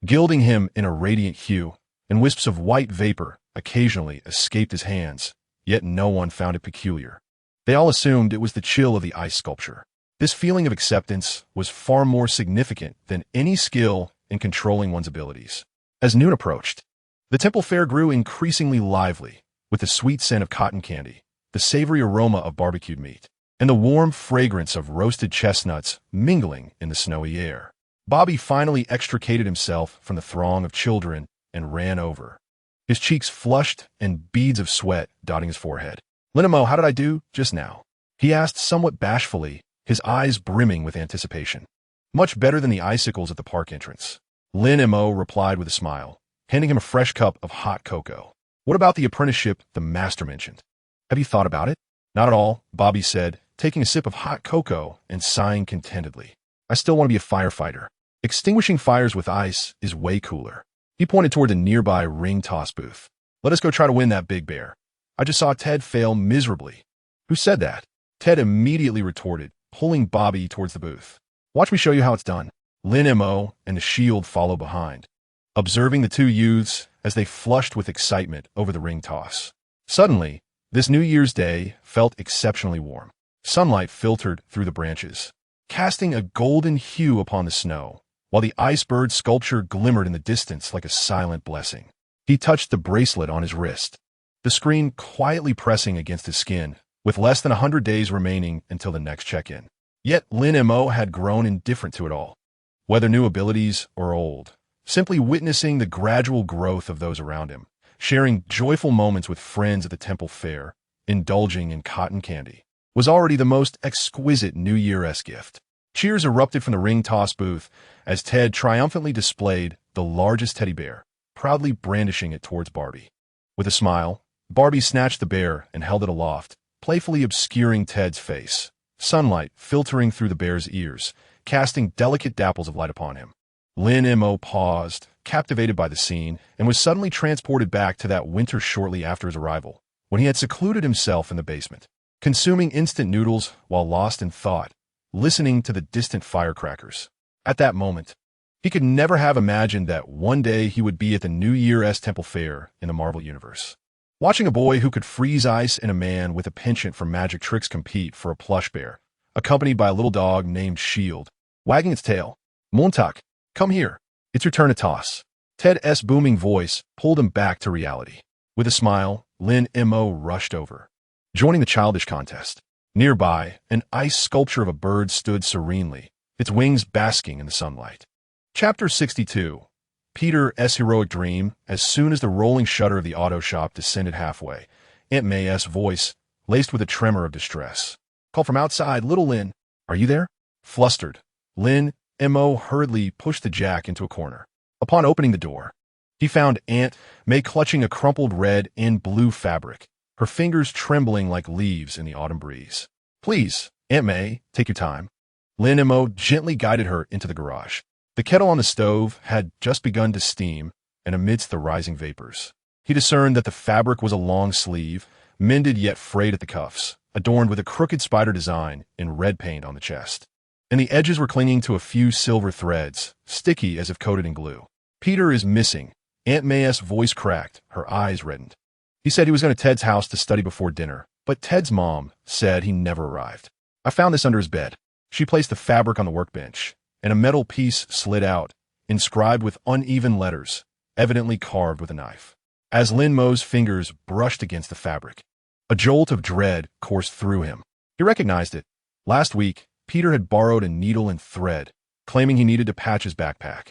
gilding him in a radiant hue, and wisps of white vapor occasionally escaped his hands, yet no one found it peculiar. They all assumed it was the chill of the ice sculpture. This feeling of acceptance was far more significant than any skill in controlling one's abilities. As noon approached, the temple fair grew increasingly lively, with the sweet scent of cotton candy, the savory aroma of barbecued meat, and the warm fragrance of roasted chestnuts mingling in the snowy air. Bobby finally extricated himself from the throng of children and ran over, his cheeks flushed and beads of sweat dotting his forehead. "Lin Mo, how did I do just now?" he asked somewhat bashfully, his eyes brimming with anticipation. "Much better than the icicles at the park entrance." Lin Mo replied with a smile, handing him a fresh cup of hot cocoa. "What about the apprenticeship the master mentioned? Have you thought about it?" "Not at all," Bobby said, taking a sip of hot cocoa and sighing contentedly. "I still want to be a firefighter. Extinguishing fires with ice is way cooler." He pointed toward the nearby ring toss booth. "Let us go try to win that big bear. I just saw Ted fail miserably." "Who said that?" Ted immediately retorted, pulling Bobby towards the booth. "Watch me show you how it's done." Lin Mo and the shield followed behind, observing the 2 youths as they flushed with excitement over the ring toss. Suddenly, this New Year's Day felt exceptionally warm. Sunlight filtered through the branches, casting a golden hue upon the snow, while the ice-bird sculpture glimmered in the distance like a silent blessing. He touched the bracelet on his wrist, the screen quietly pressing against his skin, with less than 100 days remaining until the next check-in. Yet Lin Mo had grown indifferent to it all, whether new abilities or old, simply witnessing the gradual growth of those around him, sharing joyful moments with friends at the temple fair, indulging in cotton candy, was already the most exquisite New Year's gift. Cheers erupted from the ring toss booth as Ted triumphantly displayed the largest teddy bear, proudly brandishing it towards Barbie. With a smile, Barbie snatched the bear and held it aloft, playfully obscuring Ted's face, sunlight filtering through the bear's ears, casting delicate dapples of light upon him. Lin Mo paused, captivated by the scene, and was suddenly transported back to that winter shortly after his arrival, when he had secluded himself in the basement, consuming instant noodles while lost in thought, listening to the distant firecrackers. At that moment, he could never have imagined that one day he would be at the New Year's Temple Fair in the Marvel Universe, watching a boy who could freeze ice and a man with a penchant for magic tricks compete for a plush bear, accompanied by a little dog named Shield, wagging its tail. Montauk, come here. It's your turn to toss. Ted's booming voice pulled him back to reality. With a smile, Lin Mo rushed over, joining the childish contest. Nearby, an ice sculpture of a bird stood serenely, its wings basking in the sunlight. Chapter 62. Peter's heroic dream. As soon as the rolling shutter of the auto shop descended halfway, Aunt May's voice, laced with a tremor of distress, called from outside, "Little Lin, are you there?" Flustered, Lin Mo hurriedly pushed the jack into a corner. Upon opening the door, he found Aunt May clutching a crumpled red and blue fabric, her fingers trembling like leaves in the autumn breeze. "Please, Aunt May, take your time." Lin Mo gently guided her into the garage. The kettle on the stove had just begun to steam, and amidst the rising vapors, he discerned that the fabric was a long sleeve, mended yet frayed at the cuffs, adorned with a crooked spider design in red paint on the chest. And the edges were clinging to a few silver threads, sticky as if coated in glue. "Peter is missing." Aunt May's voice cracked, her eyes reddened. "He said he was going to Ted's house to study before dinner, but Ted's mom said he never arrived. I found this under his bed." She placed the fabric on the workbench, and a metal piece slid out, inscribed with uneven letters, evidently carved with a knife. As Lin Mo's fingers brushed against the fabric, a jolt of dread coursed through him. He recognized it. Last week, Peter had borrowed a needle and thread, claiming he needed to patch his backpack,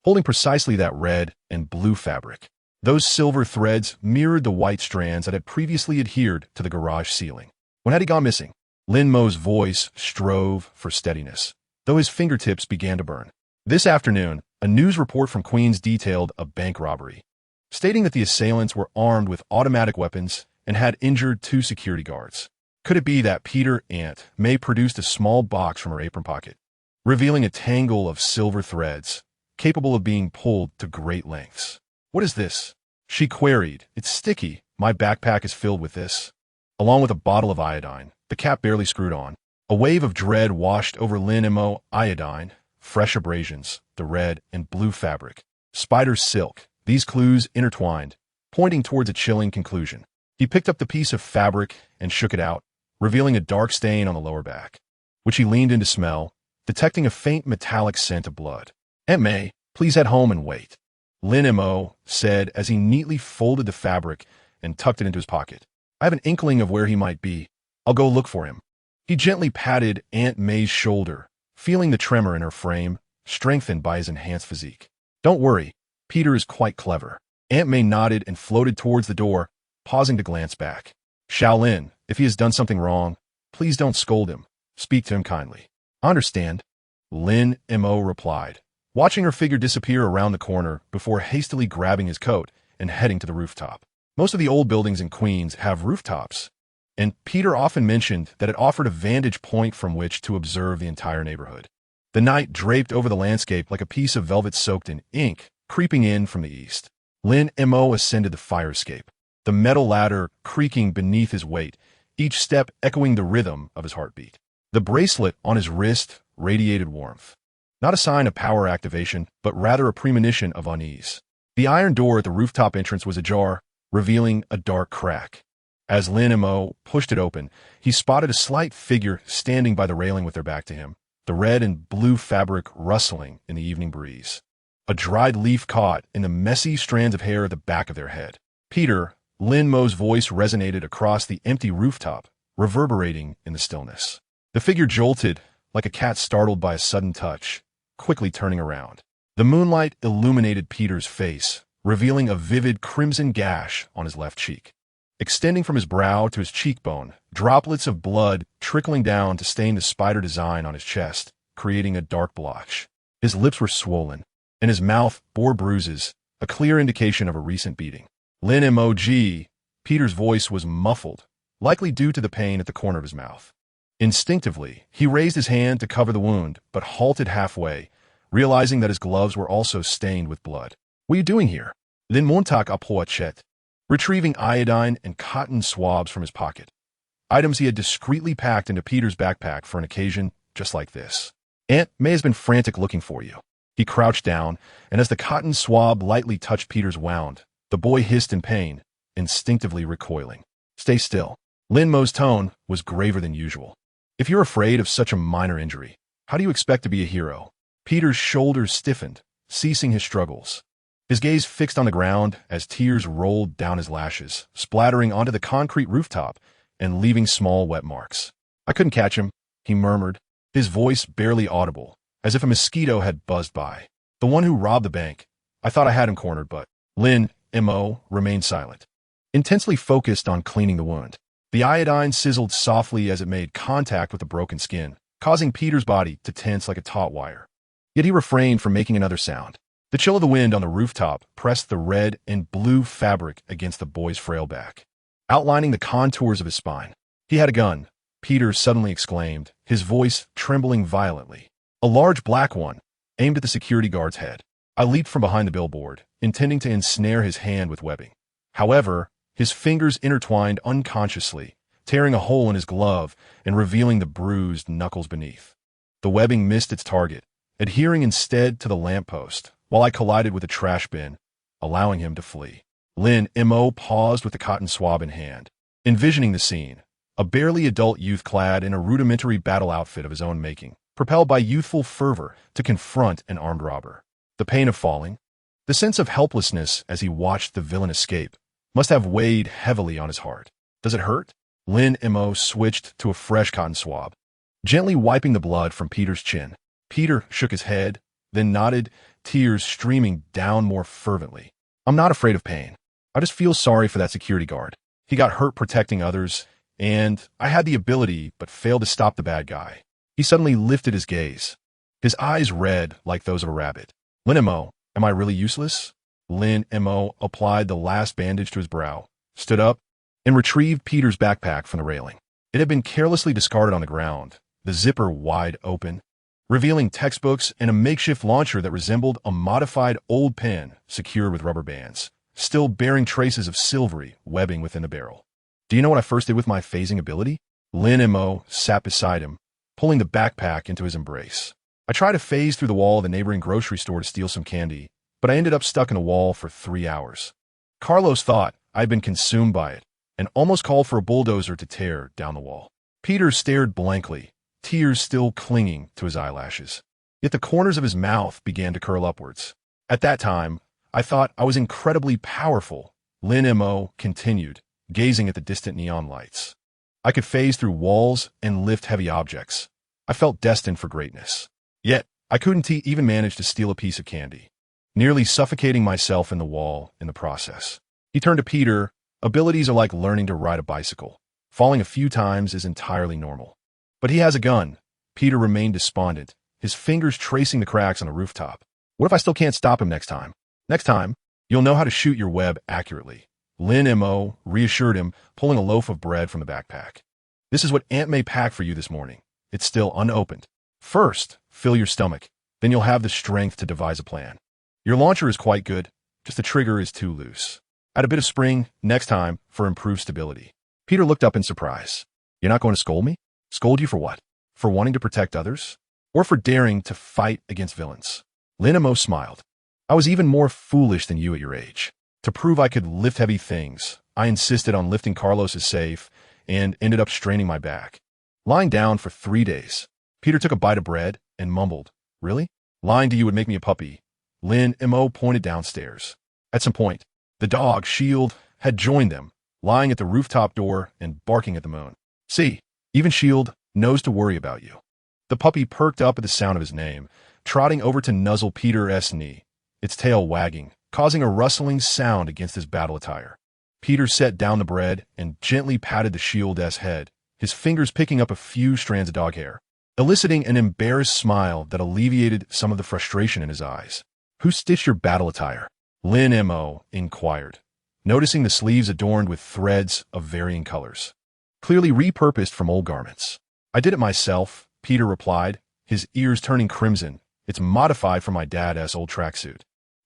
holding precisely that red and blue fabric. Those silver threads mirrored the white strands that had previously adhered to the garage ceiling. When had he gone missing? Lin Mo's voice strove for steadiness, though his fingertips began to burn. This afternoon, a news report from Queens detailed a bank robbery, stating that the assailants were armed with automatic weapons and had injured 2 security guards. Could it be that Aunt May produced a small box from her apron pocket, revealing a tangle of silver threads, capable of being pulled to great lengths? "What is this?" she queried. "It's sticky. My backpack is filled with this." Along with a bottle of iodine, the cap barely screwed on. A wave of dread washed over Lin Mo. Iodine, fresh abrasions, the red and blue fabric, spider silk, these clues intertwined, pointing towards a chilling conclusion. He picked up the piece of fabric and shook it out, revealing a dark stain on the lower back, which he leaned in to smell, detecting a faint metallic scent of blood. "Aunt May, please head home and wait," Lin Mo said as he neatly folded the fabric and tucked it into his pocket. "I have an inkling of where he might be. I'll go look for him." He gently patted Aunt May's shoulder, feeling the tremor in her frame, strengthened by his enhanced physique. "Don't worry, Peter is quite clever." Aunt May nodded and floated towards the door, pausing to glance back. "Shaolin, if he has done something wrong, please don't scold him. Speak to him kindly." "I understand," Lin Mo replied, watching her figure disappear around the corner before hastily grabbing his coat and heading to the rooftop. Most of the old buildings in Queens have rooftops, and Peter often mentioned that it offered a vantage point from which to observe the entire neighborhood. The night draped over the landscape like a piece of velvet soaked in ink, creeping in from the east. Lin Mo ascended the fire escape, the metal ladder creaking beneath his weight, each step echoing the rhythm of his heartbeat. The bracelet on his wrist radiated warmth. Not a sign of power activation, but rather a premonition of unease. The iron door at the rooftop entrance was ajar, revealing a dark crack. As Lin Mo pushed it open, he spotted a slight figure standing by the railing with their back to him, the red and blue fabric rustling in the evening breeze. A dried leaf caught in the messy strands of hair at the back of their head. "Peter," Lin Mo's voice resonated across the empty rooftop, reverberating in the stillness. The figure jolted, like a cat startled by a sudden touch, quickly turning around. The moonlight illuminated Peter's face, revealing a vivid crimson gash on his left cheek. Extending from his brow to his cheekbone, droplets of blood trickling down to stain the spider design on his chest, creating a dark blotch. His lips were swollen, and his mouth bore bruises, a clear indication of a recent beating. "Lin Mo, Peter's voice was muffled, likely due to the pain at the corner of his mouth. Instinctively, he raised his hand to cover the wound, but halted halfway, realizing that his gloves were also stained with blood. "What are you doing here?" Lin Montauk approached, retrieving iodine and cotton swabs from his pocket, items he had discreetly packed into Peter's backpack for an occasion just like this. Aunt May has been frantic looking for you. He crouched down, and as the cotton swab lightly touched Peter's wound, the boy hissed in pain, instinctively recoiling. Stay still. Lin Mo's tone was graver than usual. If you're afraid of such a minor injury, how do you expect to be a hero? Peter's shoulders stiffened, ceasing his struggles. His gaze fixed on the ground as tears rolled down his lashes, splattering onto the concrete rooftop and leaving small wet marks. I couldn't catch him, he murmured, his voice barely audible, as if a mosquito had buzzed by. The one who robbed the bank. I thought I had him cornered, but Lin Mo remained silent, intensely focused on cleaning the wound. The iodine sizzled softly as it made contact with the broken skin, causing Peter's body to tense like a taut wire. Yet he refrained from making another sound. The chill of the wind on the rooftop pressed the red and blue fabric against the boy's frail back, outlining the contours of his spine. He had a gun, Peter suddenly exclaimed, his voice trembling violently. A large black one, aimed at the security guard's head. I leaped from behind the billboard, intending to ensnare his hand with webbing. However, his fingers intertwined unconsciously, tearing a hole in his glove and revealing the bruised knuckles beneath. The webbing missed its target, adhering instead to the lamppost, while I collided with a trash bin, allowing him to flee. Lin Mo paused with the cotton swab in hand, envisioning the scene, a barely adult youth clad in a rudimentary battle outfit of his own making, propelled by youthful fervor to confront an armed robber. The pain of falling, the sense of helplessness as he watched the villain escape, must have weighed heavily on his heart. Does it hurt? Lin Mo switched to a fresh cotton swab, gently wiping the blood from Peter's chin. Peter shook his head, then nodded, tears streaming down more fervently. I'm not afraid of pain. I just feel sorry for that security guard. He got hurt protecting others, and I had the ability but failed to stop the bad guy. He suddenly lifted his gaze, his eyes red like those of a rabbit. Lin Mo, am I really useless? Lin Mo applied the last bandage to his brow, stood up, and retrieved Peter's backpack from the railing. It had been carelessly discarded on the ground, the zipper wide open, revealing textbooks and a makeshift launcher that resembled a modified old pen secured with rubber bands, still bearing traces of silvery webbing within the barrel. Do you know what I first did with my phasing ability? Lin Mo sat beside him, pulling the backpack into his embrace. I tried to phase through the wall of the neighboring grocery store to steal some candy, but I ended up stuck in a wall for 3 hours. Carlos thought I had been consumed by it and almost called for a bulldozer to tear down the wall. Peter stared blankly, tears still clinging to his eyelashes. Yet the corners of his mouth began to curl upwards. At that time, I thought I was incredibly powerful, Lin Mo continued, gazing at the distant neon lights. I could phase through walls and lift heavy objects. I felt destined for greatness. Yet, I couldn't even manage to steal a piece of candy, nearly suffocating myself in the wall in the process. He turned to Peter. Abilities are like learning to ride a bicycle. Falling a few times is entirely normal. But he has a gun. Peter remained despondent, his fingers tracing the cracks on the rooftop. What if I still can't stop him next time? Next time, you'll know how to shoot your web accurately. Lin Mo reassured him, pulling a loaf of bread from the backpack. This is what Aunt May packed for you this morning. It's still unopened. First, fill your stomach. Then you'll have the strength to devise a plan. Your launcher is quite good, just the trigger is too loose. Add a bit of spring next time for improved stability. Peter looked up in surprise. You're not going to scold me? Scold you for what? For wanting to protect others? Or for daring to fight against villains? Lin Mo smiled. I was even more foolish than you at your age. To prove I could lift heavy things, I insisted on lifting Carlos's safe and ended up straining my back. Lying down for 3 days. Peter took a bite of bread and mumbled, Really? Lying to you would make me a puppy. Lin Mo pointed downstairs. At some point, the dog, Shield, had joined them, lying at the rooftop door and barking at the moon. See, even Shield knows to worry about you. The puppy perked up at the sound of his name, trotting over to nuzzle Peter's knee, its tail wagging, causing a rustling sound against his battle attire. Peter set down the bread and gently patted the Shield's head, his fingers picking up a few strands of dog hair, eliciting an embarrassed smile that alleviated some of the frustration in his eyes. Who stitched your battle attire? Lin Mo inquired, noticing the sleeves adorned with threads of varying colors, clearly repurposed from old garments. I did it myself, Peter replied, his ears turning crimson. It's modified from my dad's old tracksuit.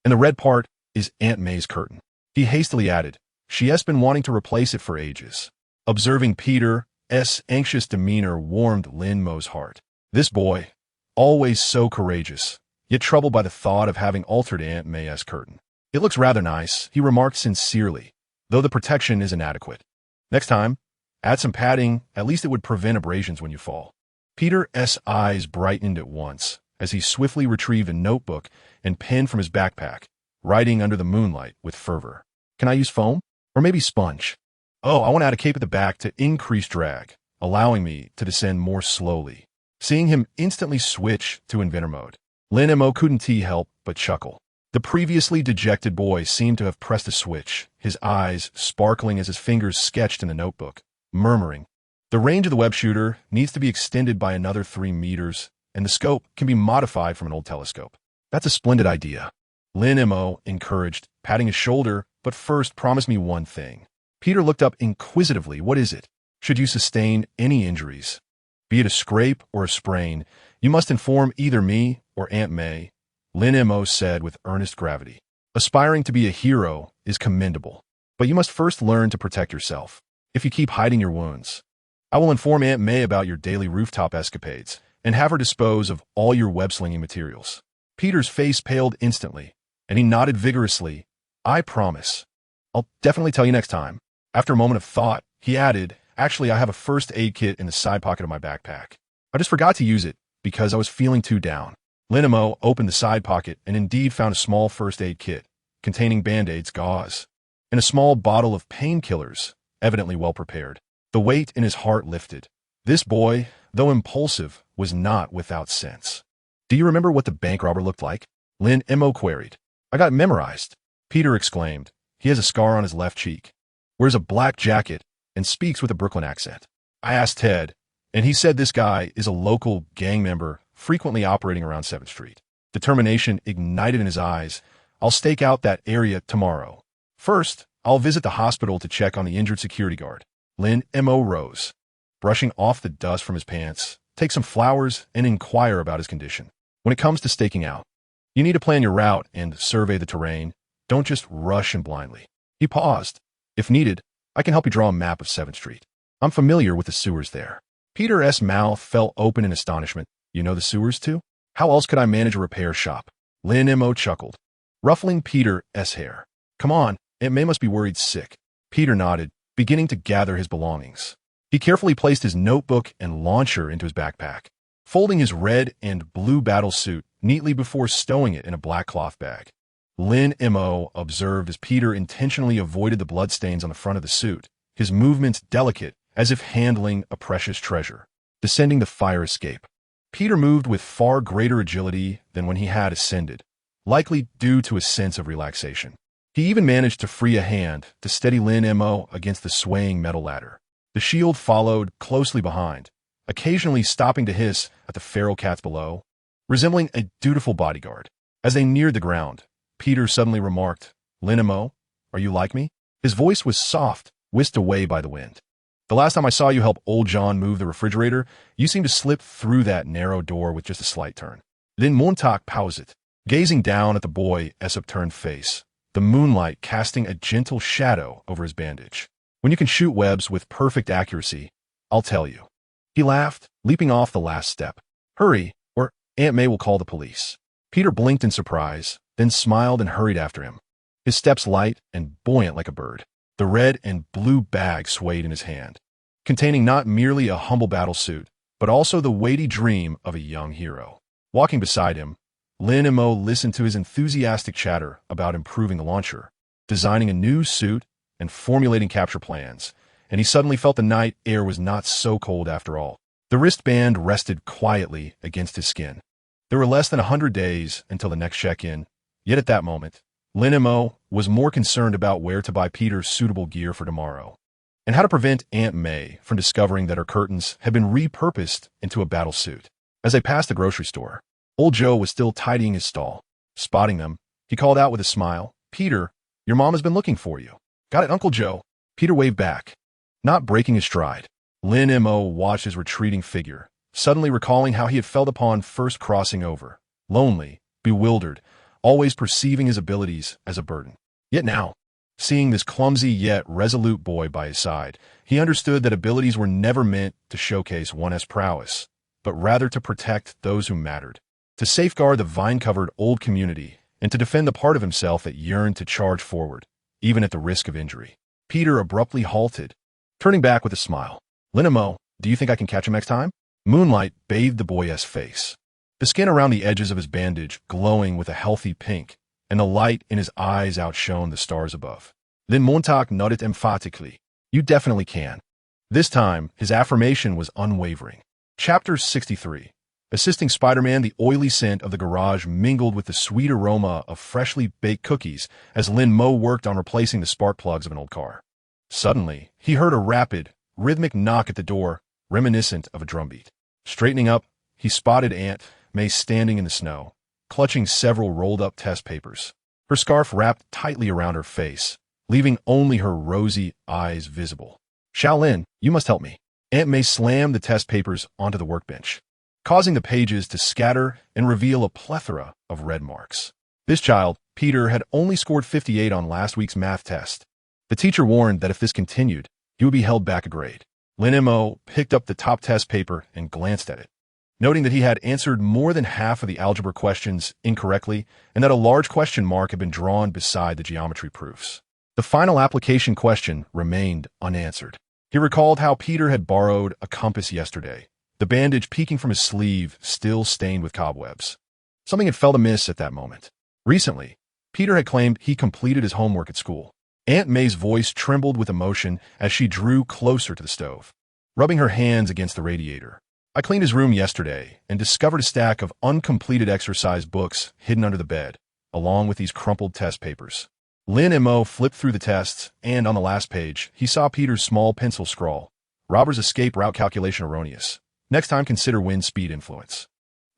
And the red part is Aunt May's curtain. He hastily added, she has been wanting to replace it for ages. Observing Peter's anxious demeanor warmed Lin Mo's heart. This boy, always so courageous, yet troubled by the thought of having altered Aunt May's curtain. "It looks rather nice," he remarked sincerely, "though the protection is inadequate. Next time, add some padding, at least it would prevent abrasions when you fall." Peter's eyes brightened at once as he swiftly retrieved a notebook and pen from his backpack, writing under the moonlight with fervor. "Can I use foam? Or maybe sponge? Oh, I want to add a cape at the back to increase drag, allowing me to descend more slowly." Seeing him instantly switch to inventor mode, Lin Mo couldn't help but chuckle. The previously dejected boy seemed to have pressed a switch, his eyes sparkling as his fingers sketched in the notebook, murmuring, "The range of the web shooter needs to be extended by another 3 meters, and the scope can be modified from an old telescope." "That's a splendid idea," Lin Mo encouraged, patting his shoulder, "but first promise me one thing." Peter looked up inquisitively. "What is it?" "Should you sustain any injuries, be it a scrape or a sprain, you must inform either me or Aunt May," Lin Mo said with earnest gravity. "Aspiring to be a hero is commendable, but you must first learn to protect yourself. If you keep hiding your wounds, I will inform Aunt May about your daily rooftop escapades and have her dispose of all your web-slinging materials." Peter's face paled instantly, and he nodded vigorously. "I promise. I'll definitely tell you next time." After a moment of thought, he added, "Actually, I have a first aid kit in the side pocket of my backpack. I just forgot to use it because I was feeling too down." Lin Mo opened the side pocket and indeed found a small first aid kit containing band-aids, gauze, and a small bottle of painkillers, evidently well prepared. The weight in his heart lifted. This boy, though impulsive, was not without sense. "Do you remember what the bank robber looked like?" Lin Mo queried. "I got it memorized," Peter exclaimed. "He has a scar on his left cheek, wears a black jacket, and speaks with a Brooklyn accent." I asked Ted, and he said this guy is a local gang member frequently operating around 7th Street. Determination ignited in his eyes. "I'll stake out that area tomorrow. First, I'll visit the hospital to check on the injured security guard." Lin Mo rose, brushing off the dust from his pants, take some flowers, and inquire about his condition. "When it comes to staking out, you need to plan your route and survey the terrain. Don't just rush in blindly." He paused. "If needed, I can help you draw a map of 7th Street. I'm familiar with the sewers there." Peter's mouth fell open in astonishment. "You know the sewers too? How else could I manage a repair shop?" Lin Mo chuckled, ruffling Peter's hair. "Come on, Aunt May must be worried sick." Peter nodded, beginning to gather his belongings. He carefully placed his notebook and launcher into his backpack, folding his red and blue battle suit neatly before stowing it in a black cloth bag. Lin Mo observed as Peter intentionally avoided the bloodstains on the front of the suit, his movements delicate as if handling a precious treasure. Descending the fire escape, Peter moved with far greater agility than when he had ascended, likely due to a sense of relaxation. He even managed to free a hand to steady Lin Mo against the swaying metal ladder. The shield followed closely behind, occasionally stopping to hiss at the feral cats below, resembling a dutiful bodyguard. As they neared the ground, Peter suddenly remarked, "Lin Mo, are you like me?" His voice was soft, whisked away by the wind. "The last time I saw you help old John move the refrigerator, you seemed to slip through that narrow door with just a slight turn." Then Montauk paused, gazing down at the boy's upturned face, the moonlight casting a gentle shadow over his bandage. "When you can shoot webs with perfect accuracy, I'll tell you." He laughed, leaping off the last step. "Hurry, or Aunt May will call the police." Peter blinked in surprise, then smiled and hurried after him, his steps light and buoyant like a bird. The red and blue bag swayed in his hand, containing not merely a humble battlesuit, but also the weighty dream of a young hero. Walking beside him, Lin Mo listened to his enthusiastic chatter about improving the launcher, designing a new suit, and formulating capture plans, and he suddenly felt the night air was not so cold after all. The wristband rested quietly against his skin. There were less than 100 days until the next check-in, yet at that moment, Lin Mo was more concerned about where to buy Peter's suitable gear for tomorrow, and how to prevent Aunt May from discovering that her curtains had been repurposed into a battle suit. As they passed the grocery store, old Joe was still tidying his stall. Spotting them, he called out with a smile, "Peter, your mom has been looking for you." "Got it, Uncle Joe." Peter waved back, not breaking his stride. Lin Mo watched his retreating figure, suddenly recalling how he had felt upon first crossing over, lonely, bewildered, always perceiving his abilities as a burden. Yet now, seeing this clumsy yet resolute boy by his side, he understood that abilities were never meant to showcase one's prowess. but rather to protect those who mattered, to safeguard the vine-covered old community, and to defend the part of himself that yearned to charge forward, even at the risk of injury. Peter abruptly halted, turning back with a smile. Lin Mo, do you think I can catch him next time? Moonlight bathed the boy's face, the skin around the edges of his bandage glowing with a healthy pink, and the light in his eyes outshone the stars above. Lin Montag nodded emphatically. You definitely can. This time, his affirmation was unwavering. Chapter 63. Assisting Spider-Man, the oily scent of the garage mingled with the sweet aroma of freshly baked cookies as Lin Mo worked on replacing the spark plugs of an old car. Suddenly, he heard a rapid, rhythmic knock at the door, reminiscent of a drumbeat. Straightening up, he spotted Aunt May standing in the snow, clutching several rolled-up test papers, her scarf wrapped tightly around her face, leaving only her rosy eyes visible. Shaolin, you must help me. Aunt May slammed the test papers onto the workbench, causing the pages to scatter and reveal a plethora of red marks. This child, Peter, had only scored 58 on last week's math test. The teacher warned that if this continued, he would be held back a grade. Lin Mo picked up the top test paper and glanced at it, noting that he had answered more than half of the algebra questions incorrectly and that a large question mark had been drawn beside the geometry proofs. The final application question remained unanswered. He recalled how Peter had borrowed a compass yesterday, the bandage peeking from his sleeve still stained with cobwebs. Something had felt amiss at that moment. Recently, Peter had claimed he completed his homework at school. Aunt May's voice trembled with emotion as she drew closer to the stove, rubbing her hands against the radiator. I cleaned his room yesterday and discovered a stack of uncompleted exercise books hidden under the bed, along with these crumpled test papers. Lin Mo flipped through the tests, and on the last page, he saw Peter's small pencil scrawl. Robber's escape route calculation erroneous. Next time consider wind speed influence.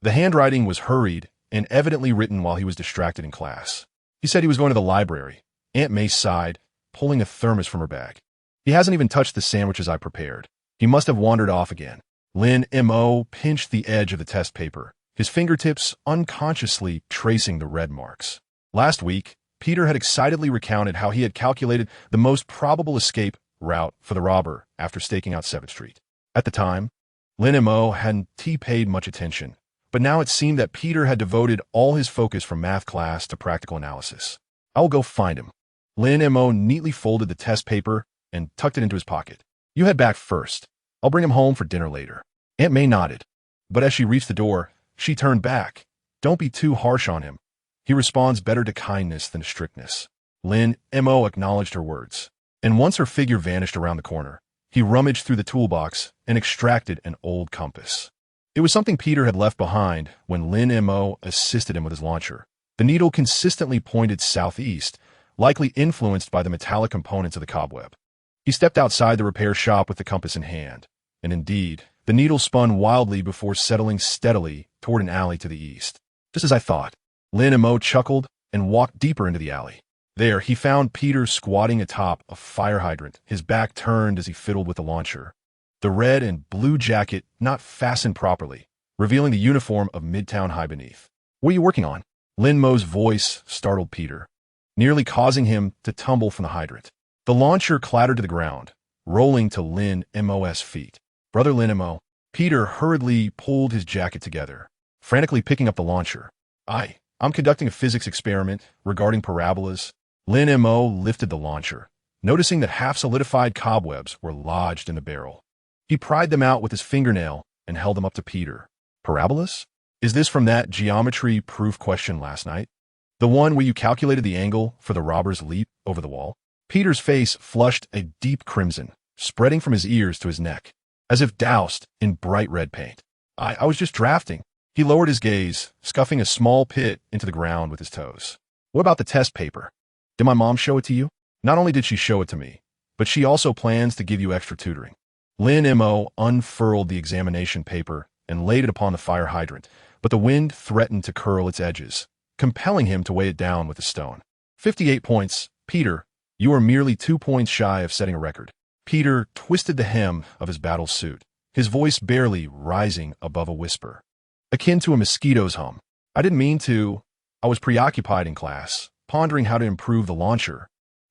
The handwriting was hurried and evidently written while he was distracted in class. He said he was going to the library. Aunt May sighed, pulling a thermos from her bag. He hasn't even touched the sandwiches I prepared. He must have wandered off again. Lin Mo pinched the edge of the test paper, his fingertips unconsciously tracing the red marks. Last week, Peter had excitedly recounted how he had calculated the most probable escape route for the robber after staking out 7th Street. At the time, Lin Mo hadn't paid much attention, but now it seemed that Peter had devoted all his focus from math class to practical analysis. I'll go find him. Lin Mo neatly folded the test paper and tucked it into his pocket. You head back first. I'll bring him home for dinner later. Aunt May nodded, but as she reached the door, she turned back. Don't be too harsh on him. He responds better to kindness than to strictness. Lin Mo acknowledged her words, and once her figure vanished around the corner, he rummaged through the toolbox and extracted an old compass. It was something Peter had left behind when Lin Mo assisted him with his launcher. The needle consistently pointed southeast, likely influenced by the metallic components of the cobweb. He stepped outside the repair shop with the compass in hand, and indeed, the needle spun wildly before settling steadily toward an alley to the east. Just as I thought. Lin Mo chuckled and walked deeper into the alley. There, he found Peter squatting atop a fire hydrant, his back turned as he fiddled with the launcher. The red and blue jacket not fastened properly, revealing the uniform of Midtown High beneath. What are you working on? Lin Mo's voice startled Peter, nearly causing him to tumble from the hydrant. The launcher clattered to the ground, rolling to Lin Mo's feet. Brother Lin Mo. Peter hurriedly pulled his jacket together, frantically picking up the launcher. I'm conducting a physics experiment regarding parabolas. Lin Mo lifted the launcher, noticing that half-solidified cobwebs were lodged in the barrel. He pried them out with his fingernail and held them up to Peter. Parabolas? Is this from that geometry proof question last night? The one where you calculated the angle for the robber's leap over the wall? Peter's face flushed a deep crimson, spreading from his ears to his neck, as if doused in bright red paint. I was just drafting. He lowered his gaze, scuffing a small pit into the ground with his toes. What about the test paper? Did my mom show it to you? Not only did she show it to me, but she also plans to give you extra tutoring. Lin Mo unfurled the examination paper and laid it upon the fire hydrant, but the wind threatened to curl its edges, compelling him to weigh it down with a stone. 58 points. Peter, you are merely 2 points shy of setting a record. Peter twisted the hem of his battle suit, his voice barely rising above a whisper, akin to a mosquito's hum. I didn't mean to. I was preoccupied in class, pondering how to improve the launcher.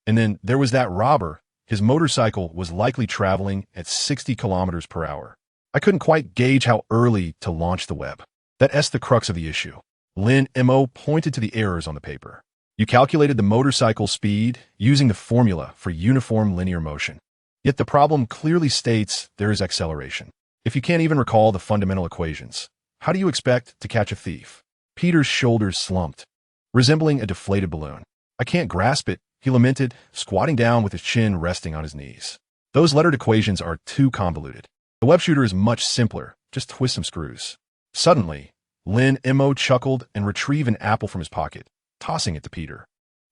And then there was that robber. His motorcycle was likely traveling at 60 kilometers per hour. I couldn't quite gauge how early to launch the web. That's the crux of the issue. Lin Mo pointed to the errors on the paper. You calculated the motorcycle speed using the formula for uniform linear motion. Yet the problem clearly states there is acceleration. If you can't even recall the fundamental equations, how do you expect to catch a thief? Peter's shoulders slumped, resembling a deflated balloon. I can't grasp it, he lamented, squatting down with his chin resting on his knees. Those lettered equations are too convoluted. The web shooter is much simpler. Just twist some screws. Suddenly, Lin Mo chuckled and retrieved an apple from his pocket, tossing it to Peter.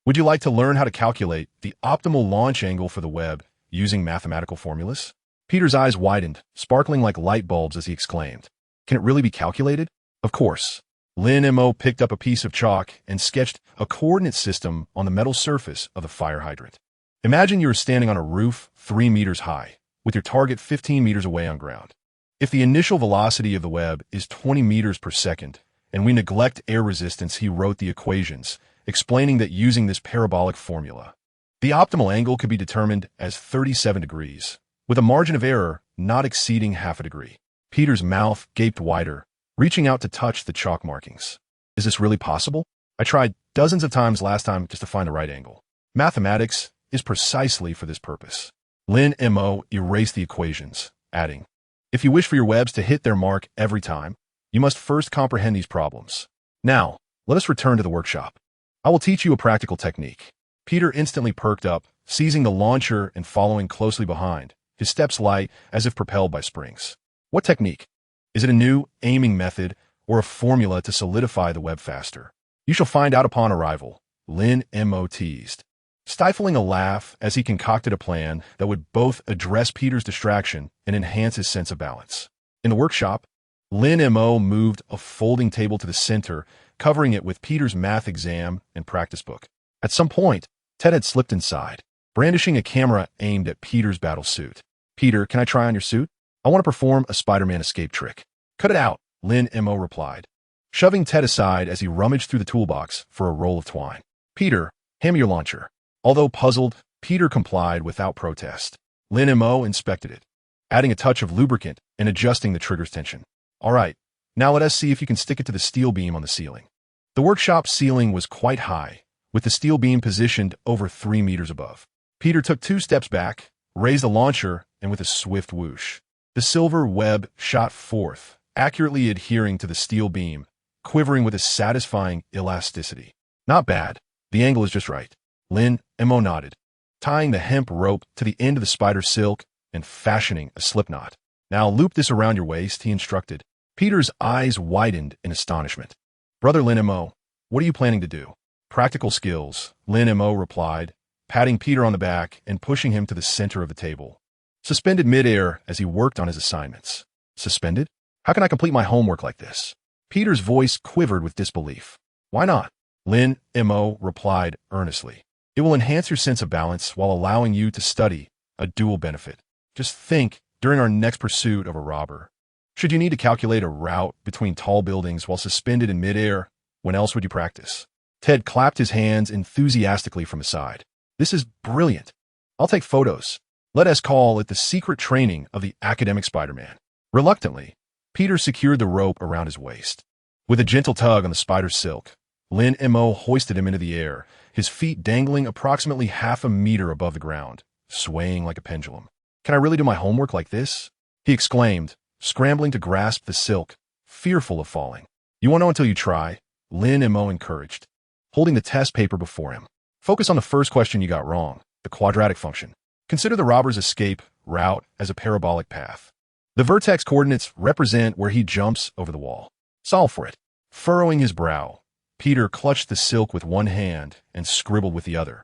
Would you like to learn how to calculate the optimal launch angle for the web using mathematical formulas? Peter's eyes widened, sparkling like light bulbs as he exclaimed, "Can it really be calculated?" Of course. Lin Mo picked up a piece of chalk and sketched a coordinate system on the metal surface of the fire hydrant. Imagine you are standing on a roof 3 meters high, with your target 15 meters away on ground. If the initial velocity of the web is 20 meters per second, and we neglect air resistance, he wrote the equations, explaining that using this parabolic formula, the optimal angle could be determined as 37 degrees, with a margin of error not exceeding half a degree. Peter's mouth gaped wider, reaching out to touch the chalk markings. Is this really possible? I tried dozens of times last time just to find the right angle. Mathematics is precisely for this purpose. Lin Mo erased the equations, adding, if you wish for your webs to hit their mark every time, you must first comprehend these problems. Now, let us return to the workshop. I will teach you a practical technique. Peter instantly perked up, seizing the launcher and following closely behind, his steps light as if propelled by springs. What technique? Is it a new aiming method or a formula to solidify the web faster? You shall find out upon arrival, Lin Mo teased, stifling a laugh as he concocted a plan that would both address Peter's distraction and enhance his sense of balance. In the workshop, Lin Mo moved a folding table to the center, covering it with Peter's math exam and practice book. At some point, Ted had slipped inside, brandishing a camera aimed at Peter's battle suit. Peter, can I try on your suit? I want to perform a Spider-Man escape trick. Cut it out, Lin Mo replied, shoving Ted aside as he rummaged through the toolbox for a roll of twine. Peter, hand me your launcher. Although puzzled, Peter complied without protest. Lin Mo inspected it, adding a touch of lubricant and adjusting the trigger's tension. All right, now let us see if you can stick it to the steel beam on the ceiling. The workshop ceiling was quite high, with the steel beam positioned over 3 meters above. Peter took 2 steps back, raised the launcher, and with a swift whoosh, the silver web shot forth, accurately adhering to the steel beam, quivering with a satisfying elasticity. Not bad. The angle is just right. Lin Mo nodded, tying the hemp rope to the end of the spider silk and fashioning a slipknot. Now loop this around your waist, he instructed. Peter's eyes widened in astonishment. Brother Lin Mo, what are you planning to do? Practical skills, Lin Mo replied, patting Peter on the back and pushing him to the center of the table. Suspended midair as he worked on his assignments. Suspended? How can I complete my homework like this? Peter's voice quivered with disbelief. Why not? Lin Mo replied earnestly. It will enhance your sense of balance while allowing you to study, a dual benefit. Just think, during our next pursuit of a robber, should you need to calculate a route between tall buildings while suspended in midair, when else would you practice? Ted clapped his hands enthusiastically from his side. This is brilliant. I'll take photos. Let us call it the secret training of the academic Spider-Man. Reluctantly, Peter secured the rope around his waist. With a gentle tug on the spider's silk, Lin Mo hoisted him into the air, his feet dangling approximately half a meter above the ground, swaying like a pendulum. Can I really do my homework like this? He exclaimed, scrambling to grasp the silk, fearful of falling. You won't know until you try, Lin Mo encouraged, holding the test paper before him. Focus on the first question you got wrong, the quadratic function. Consider the robber's escape route as a parabolic path. The vertex coordinates represent where he jumps over the wall. Solve for it. Furrowing his brow, Peter clutched the silk with one hand and scribbled with the other,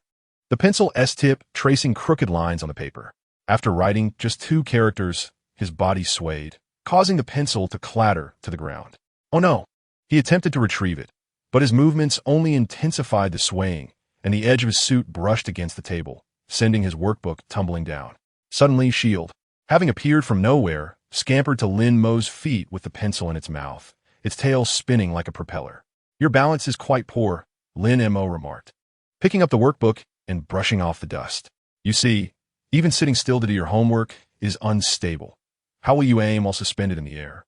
the pencil S-tip tracing crooked lines on the paper. After writing just 2 characters, his body swayed, causing the pencil to clatter to the ground. Oh no! He attempted to retrieve it, but his movements only intensified the swaying, and the edge of his suit brushed against the table, sending his workbook tumbling down. Suddenly, Shield, having appeared from nowhere, scampered to Lin Mo's feet with the pencil in its mouth, its tail spinning like a propeller. Your balance is quite poor, Lin Mo remarked, picking up the workbook and brushing off the dust. You see, even sitting still to do your homework is unstable. How will you aim while suspended in the air?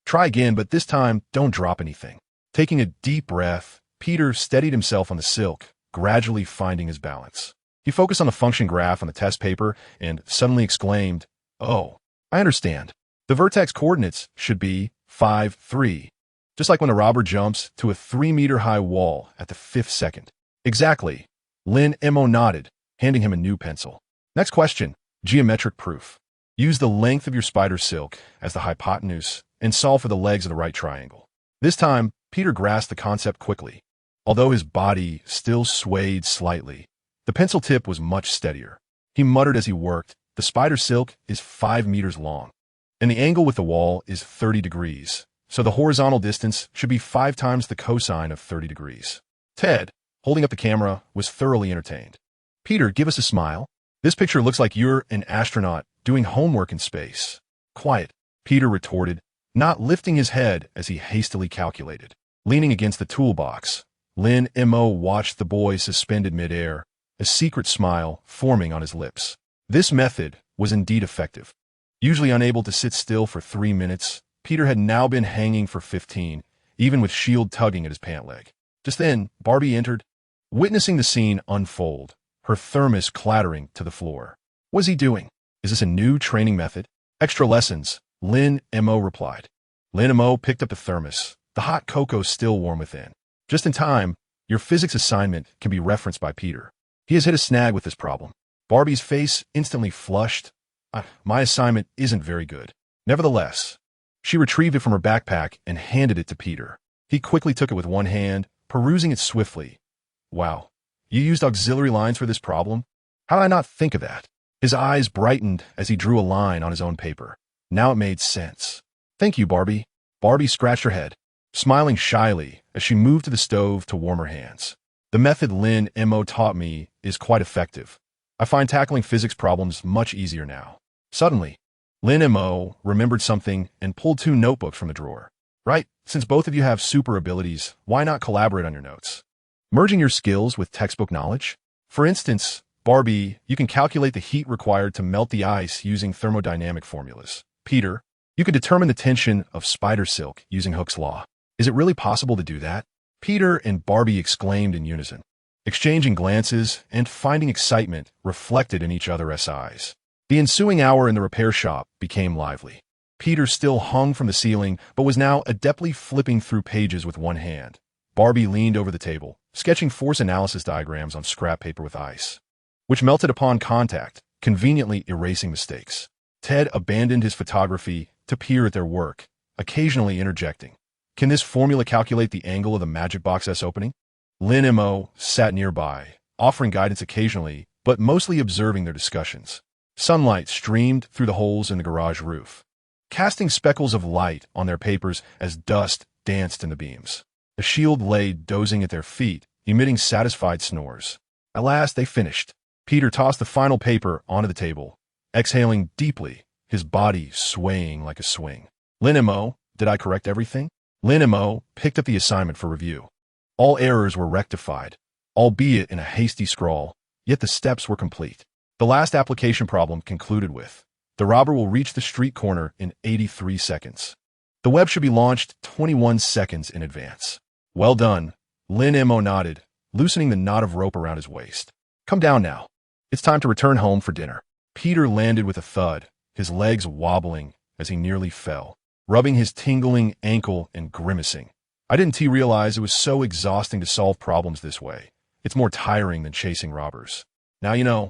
Try again, but this time, don't drop anything. Taking a deep breath, Peter steadied himself on the silk, gradually finding his balance. He focused on the function graph on the test paper and suddenly exclaimed, "Oh, I understand. The vertex coordinates should be 5, 3. Just like when a robber jumps to a 3-meter-high wall at the 5th second." "Exactly." Lin Mo nodded, handing him a new pencil. "Next question, geometric proof. Use the length of your spider silk as the hypotenuse and solve for the legs of the right triangle." This time, Peter grasped the concept quickly. Although his body still swayed slightly, the pencil tip was much steadier. He muttered as he worked, "The spider silk is 5 meters long, and the angle with the wall is 30 degrees, so the horizontal distance should be 5 times the cosine of 30 degrees. Ted, holding up the camera, was thoroughly entertained. "Peter, give us a smile. This picture looks like you're an astronaut doing homework in space." "Quiet," Peter retorted, not lifting his head as he hastily calculated. Leaning against the toolbox, Lin Mo watched the boy suspended midair, a secret smile forming on his lips. This method was indeed effective. Usually unable to sit still for 3 minutes, Peter had now been hanging for 15, even with shield tugging at his pant leg. Just then, Barbie entered, witnessing the scene unfold, her thermos clattering to the floor. "What's he doing? Is this a new training method?" "Extra lessons," Lin Mo replied. Lin Mo picked up the thermos, the hot cocoa still warm within. "Just in time, your physics assignment can be referenced by Peter. He has hit a snag with this problem." Barbie's face instantly flushed. My assignment isn't very good." Nevertheless, she retrieved it from her backpack and handed it to Peter. He quickly took it with one hand, perusing it swiftly. "Wow, you used auxiliary lines for this problem? How did I not think of that?" His eyes brightened as he drew a line on his own paper. Now it made sense. "Thank you, Barbie." Barbie scratched her head, smiling shyly as she moved to the stove to warm her hands. "The method Lin Mo taught me is quite effective. I find tackling physics problems much easier now." Suddenly, Lin Mo remembered something and pulled 2 notebooks from the drawer. "Right, since both of you have super abilities, why not collaborate on your notes? Merging your skills with textbook knowledge? For instance, Barbie, you can calculate the heat required to melt the ice using thermodynamic formulas. Peter, you can determine the tension of spider silk using Hooke's law. Is it really possible to do that?" Peter and Barbie exclaimed in unison, exchanging glances and finding excitement reflected in each other's eyes. The ensuing hour in the repair shop became lively. Peter still hung from the ceiling, but was now adeptly flipping through pages with one hand. Barbie leaned over the table, sketching force analysis diagrams on scrap paper with ice, which melted upon contact, conveniently erasing mistakes. Ted abandoned his photography to peer at their work, occasionally interjecting, "Can this formula calculate the angle of the magic box S opening?" Lin Mo sat nearby, offering guidance occasionally, but mostly observing their discussions. Sunlight streamed through the holes in the garage roof, casting speckles of light on their papers as dust danced in the beams. The shield lay dozing at their feet, emitting satisfied snores. At last they finished. Peter tossed the final paper onto the table, exhaling deeply, his body swaying like a swing. "Lin Mo, did I correct everything?" Lin Mo picked up the assignment for review. All errors were rectified, albeit in a hasty scrawl, yet the steps were complete. The last application problem concluded with, "The robber will reach the street corner in 83 seconds. The web should be launched 21 seconds in advance." "Well done," Lin Mo nodded, loosening the knot of rope around his waist. "Come down now. It's time to return home for dinner." Peter landed with a thud, his legs wobbling as he nearly fell, rubbing his tingling ankle and grimacing. "I didn't realize it was so exhausting to solve problems this way. It's more tiring than chasing robbers. Now you know."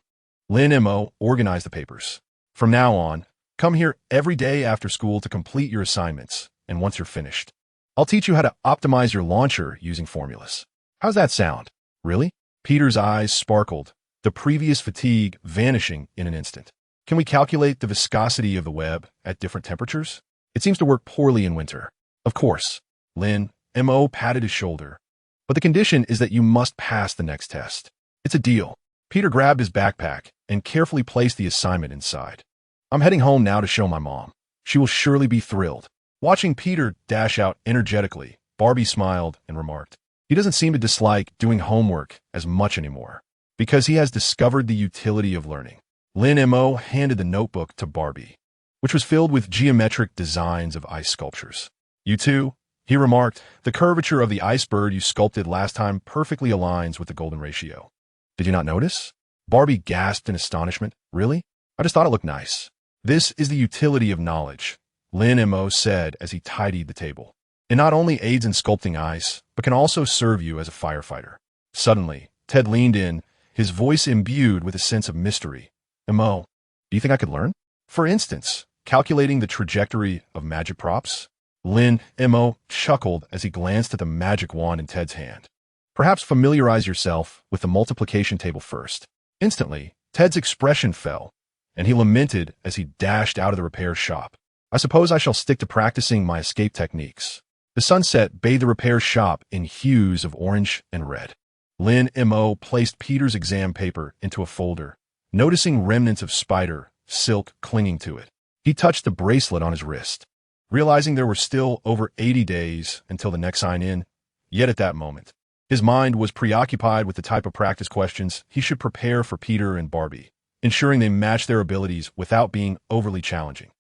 Lin Mo organized the papers. "From now on, come here every day after school to complete your assignments, and once you're finished, I'll teach you how to optimize your launcher using formulas. How's that sound?" "Really?" Peter's eyes sparkled, the previous fatigue vanishing in an instant. "Can we calculate the viscosity of the web at different temperatures? It seems to work poorly in winter." "Of course." Lin Mo patted his shoulder. "But the condition is that you must pass the next test. It's a deal." Peter grabbed his backpack and carefully placed the assignment inside. "I'm heading home now to show my mom. She will surely be thrilled." Watching Peter dash out energetically, Barbie smiled and remarked, "He doesn't seem to dislike doing homework as much anymore, because he has discovered the utility of learning." Lin Mo handed the notebook to Barbie. which was filled with geometric designs of ice sculptures. "You too?" he remarked. "The curvature of the ice bird you sculpted last time perfectly aligns with the golden ratio." "Did you not notice?" Barbie gasped in astonishment. "Really? I just thought it looked nice." "This is the utility of knowledge," Lin Mo said as he tidied the table. "It not only aids in sculpting ice, but can also serve you as a firefighter." Suddenly, Ted leaned in, his voice imbued with a sense of mystery. "Mo, do you think I could learn? For instance, calculating the trajectory of magic props?" Lin Mo chuckled as he glanced at the magic wand in Ted's hand. "Perhaps familiarize yourself with the multiplication table first." Instantly, Ted's expression fell, and he lamented as he dashed out of the repair shop. "I suppose I shall stick to practicing my escape techniques." The sunset bathed the repair shop in hues of orange and red. Lin Mo placed Peter's exam paper into a folder, noticing remnants of spider silk clinging to it. He touched the bracelet on his wrist, realizing there were still over 80 days until the next sign-in. Yet at that moment, his mind was preoccupied with the type of practice questions he should prepare for Peter and Barbie, ensuring they matched their abilities without being overly challenging.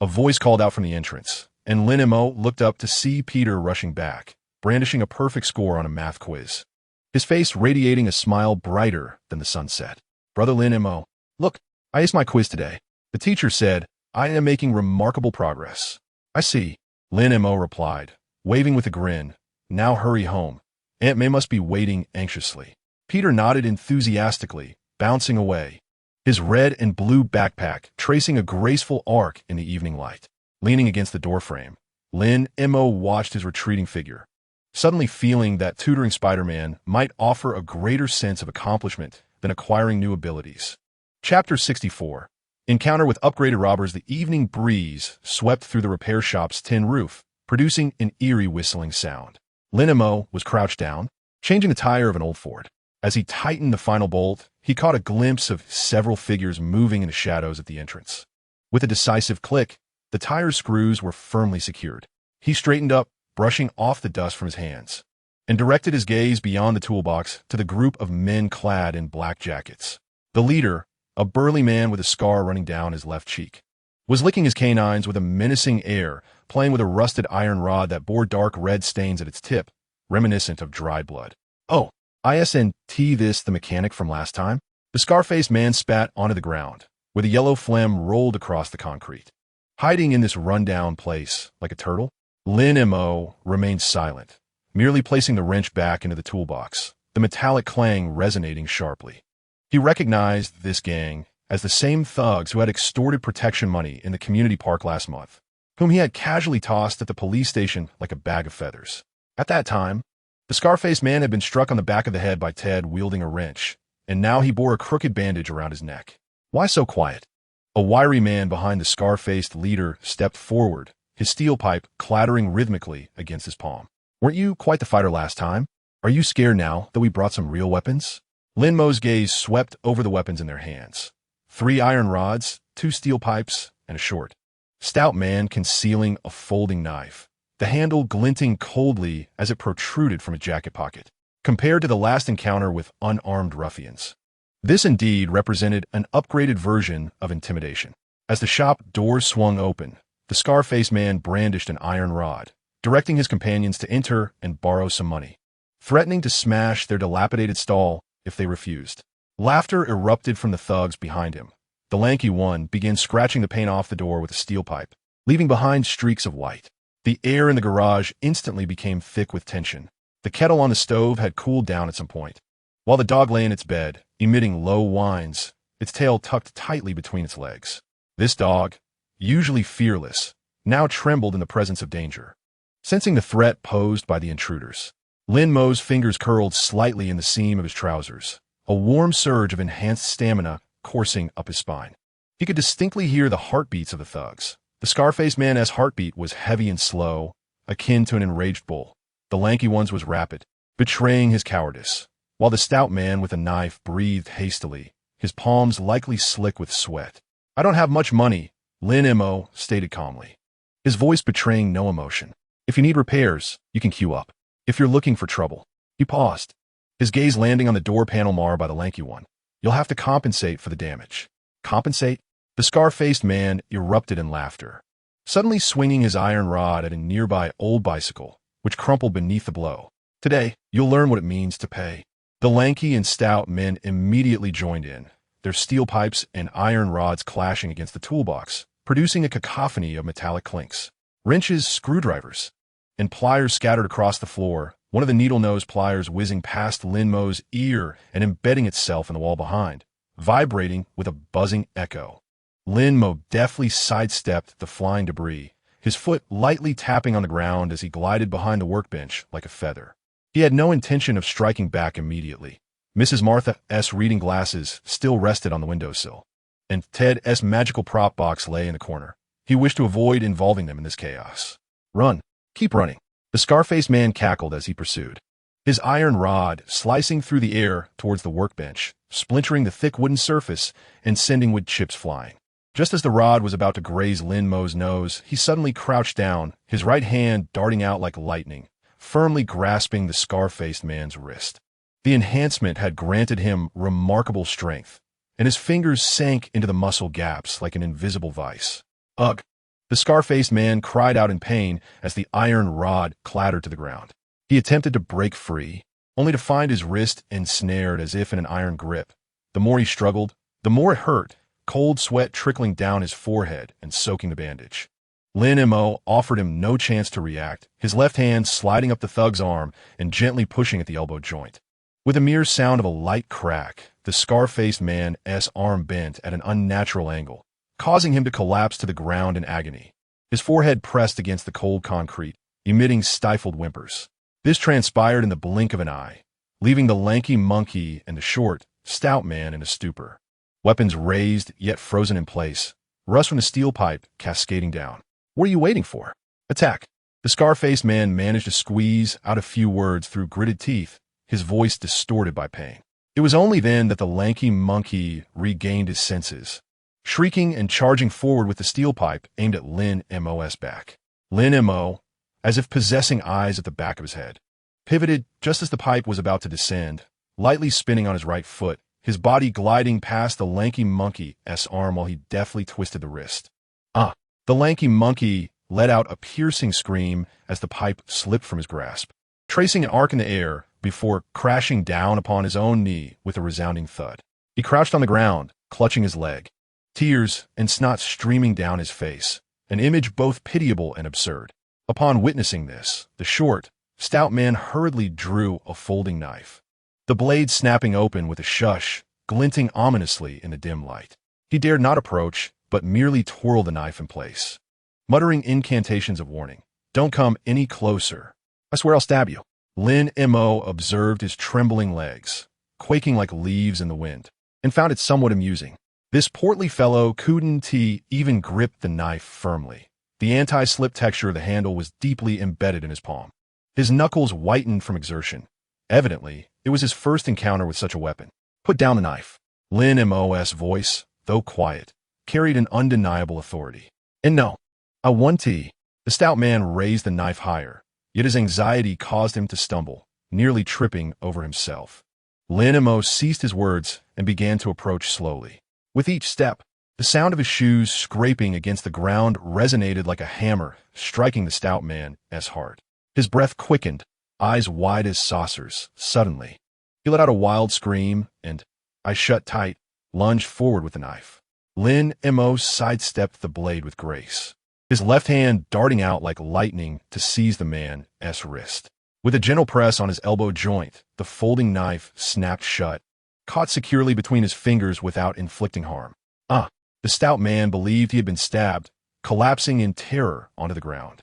A voice called out from the entrance, and Lin Mo looked up to see Peter rushing back, brandishing a perfect score on a math quiz, his face radiating a smile brighter than the sunset. "Brother Lin Mo, look, I aced my quiz today." The teacher said, "I am making remarkable progress." "I see," Lin Mo replied, waving with a grin. "Now hurry home. Aunt May must be waiting anxiously." Peter nodded enthusiastically, bouncing away, his red and blue backpack tracing a graceful arc in the evening light. Leaning against the doorframe, Lin Mo watched his retreating figure, suddenly feeling that tutoring Spider-Man might offer a greater sense of accomplishment than acquiring new abilities. Chapter 64. Encounter with upgraded robbers. The evening breeze swept through the repair shop's tin roof, producing an eerie whistling sound. Lin Mo was crouched down, changing the tire of an old Ford. As he tightened the final bolt, he caught a glimpse of several figures moving in the shadows at the entrance. With a decisive click, the tire screws were firmly secured. He straightened up, brushing off the dust from his hands, and directed his gaze beyond the toolbox to the group of men clad in black jackets. The leader, a burly man with a scar running down his left cheek, was licking his canines with a menacing air, playing with a rusted iron rod that bore dark red stains at its tip, reminiscent of dried blood. "Oh, isn't this the mechanic from last time?" The scar-faced man spat onto the ground, with a yellow phlegm rolled across the concrete. Hiding in this rundown place like a turtle, Lin Mo remained silent, merely placing the wrench back into the toolbox, the metallic clang resonating sharply. He recognized this gang as the same thugs who had extorted protection money in the community park last month, whom he had casually tossed at the police station like a bag of feathers. At that time, the scar-faced man had been struck on the back of the head by Ted wielding a wrench, and now he bore a crooked bandage around his neck. "Why so quiet?" A wiry man behind the scar-faced leader stepped forward, his steel pipe clattering rhythmically against his palm. "Weren't you quite the fighter last time? Are you scared now that we brought some real weapons?" Lin Mo's gaze swept over the weapons in their hands. 3 iron rods, 2 steel pipes, and a short, stout man concealing a folding knife, the handle glinting coldly as it protruded from a jacket pocket. Compared to the last encounter with unarmed ruffians, this indeed represented an upgraded version of intimidation. As the shop doors swung open, the scar-faced man brandished an iron rod, directing his companions to enter and borrow some money, threatening to smash their dilapidated stall if they refused. Laughter erupted from the thugs behind him. The lanky one began scratching the paint off the door with a steel pipe, leaving behind streaks of white. The air in the garage instantly became thick with tension. The kettle on the stove had cooled down at some point, while the dog lay in its bed, emitting low whines, its tail tucked tightly between its legs. This dog, usually fearless, now trembled in the presence of danger. Sensing the threat posed by the intruders, Lin Mo's fingers curled slightly in the seam of his trousers, a warm surge of enhanced stamina coursing up his spine. He could distinctly hear the heartbeats of the thugs. The scar-faced man's heartbeat was heavy and slow, akin to an enraged bull. The lanky one's was rapid, betraying his cowardice, while the stout man with a knife breathed hastily, his palms likely slick with sweat. "I don't have much money," Lin Mo stated calmly, his voice betraying no emotion. "If you need repairs, you can queue up. If you're looking for trouble." He paused, his gaze landing on the door panel marred by the lanky one. "You'll have to compensate for the damage." "Compensate?" The scar-faced man erupted in laughter, suddenly swinging his iron rod at a nearby old bicycle, which crumpled beneath the blow. Today, you'll learn what it means to pay. The lanky and stout men immediately joined in, their steel pipes and iron rods clashing against the toolbox, producing a cacophony of metallic clinks. Wrenches, screwdrivers, and pliers scattered across the floor, one of the needle-nose pliers whizzing past Lin Mo's ear and embedding itself in the wall behind, vibrating with a buzzing echo. Lin Mo deftly sidestepped the flying debris, his foot lightly tapping on the ground as he glided behind the workbench like a feather. He had no intention of striking back immediately. Mrs. Martha's reading glasses still rested on the windowsill, and Ted's magical prop box lay in the corner. He wished to avoid involving them in this chaos. Run. Keep running. The scar-faced man cackled as he pursued, his iron rod slicing through the air towards the workbench, splintering the thick wooden surface and sending wood chips flying. Just as the rod was about to graze Lin Mo's nose, he suddenly crouched down, his right hand darting out like lightning, firmly grasping the scar-faced man's wrist. The enhancement had granted him remarkable strength, and his fingers sank into the muscle gaps like an invisible vice. Ugh! The scar-faced man cried out in pain as the iron rod clattered to the ground. He attempted to break free, only to find his wrist ensnared as if in an iron grip. The more he struggled, the more it hurt, cold sweat trickling down his forehead and soaking the bandage. Lin Mo offered him no chance to react, his left hand sliding up the thug's arm and gently pushing at the elbow joint. With a mere sound of a light crack, the scar-faced man's arm bent at an unnatural angle, causing him to collapse to the ground in agony. His forehead pressed against the cold concrete, emitting stifled whimpers. This transpired in the blink of an eye, leaving the lanky monkey and the short, stout man in a stupor. Weapons raised, yet frozen in place, rust from the steel pipe cascading down. What are you waiting for? Attack! The scar-faced man managed to squeeze out a few words through gritted teeth, his voice distorted by pain. It was only then that the lanky monkey regained his senses, shrieking and charging forward with the steel pipe aimed at Lin Mo's back. Lin Mo, as if possessing eyes at the back of his head, pivoted just as the pipe was about to descend, lightly spinning on his right foot, his body gliding past the lanky monkey's arm while he deftly twisted the wrist. Ah! The lanky monkey let out a piercing scream as the pipe slipped from his grasp, tracing an arc in the air before crashing down upon his own knee with a resounding thud. He crouched on the ground, clutching his leg, tears and snot streaming down his face, an image both pitiable and absurd. Upon witnessing this, the short, stout man hurriedly drew a folding knife, the blade snapping open with a shush, glinting ominously in the dim light. He dared not approach, but merely twirl the knife in place, muttering incantations of warning. Don't come any closer. I swear I'll stab you. Lin Mo observed his trembling legs, quaking like leaves in the wind, and found it somewhat amusing. This portly fellow couldn't even grip the knife firmly. The anti-slip texture of the handle was deeply embedded in his palm. His knuckles whitened from exertion. Evidently, it was his first encounter with such a weapon. Put down the knife. Lin Mo's voice, though quiet, carried an undeniable authority. And no, I want to. The stout man raised the knife higher, yet his anxiety caused him to stumble, nearly tripping over himself. Lin Mo ceased his words and began to approach slowly. With each step, the sound of his shoes scraping against the ground resonated like a hammer, striking the stout man's heart. His breath quickened, eyes wide as saucers. Suddenly, he let out a wild scream and, eyes shut tight, lunged forward with the knife. Lin Mo sidestepped the blade with grace, his left hand darting out like lightning to seize the man's wrist. With a gentle press on his elbow joint, the folding knife snapped shut, caught securely between his fingers without inflicting harm. Ah! The stout man believed he had been stabbed, collapsing in terror onto the ground,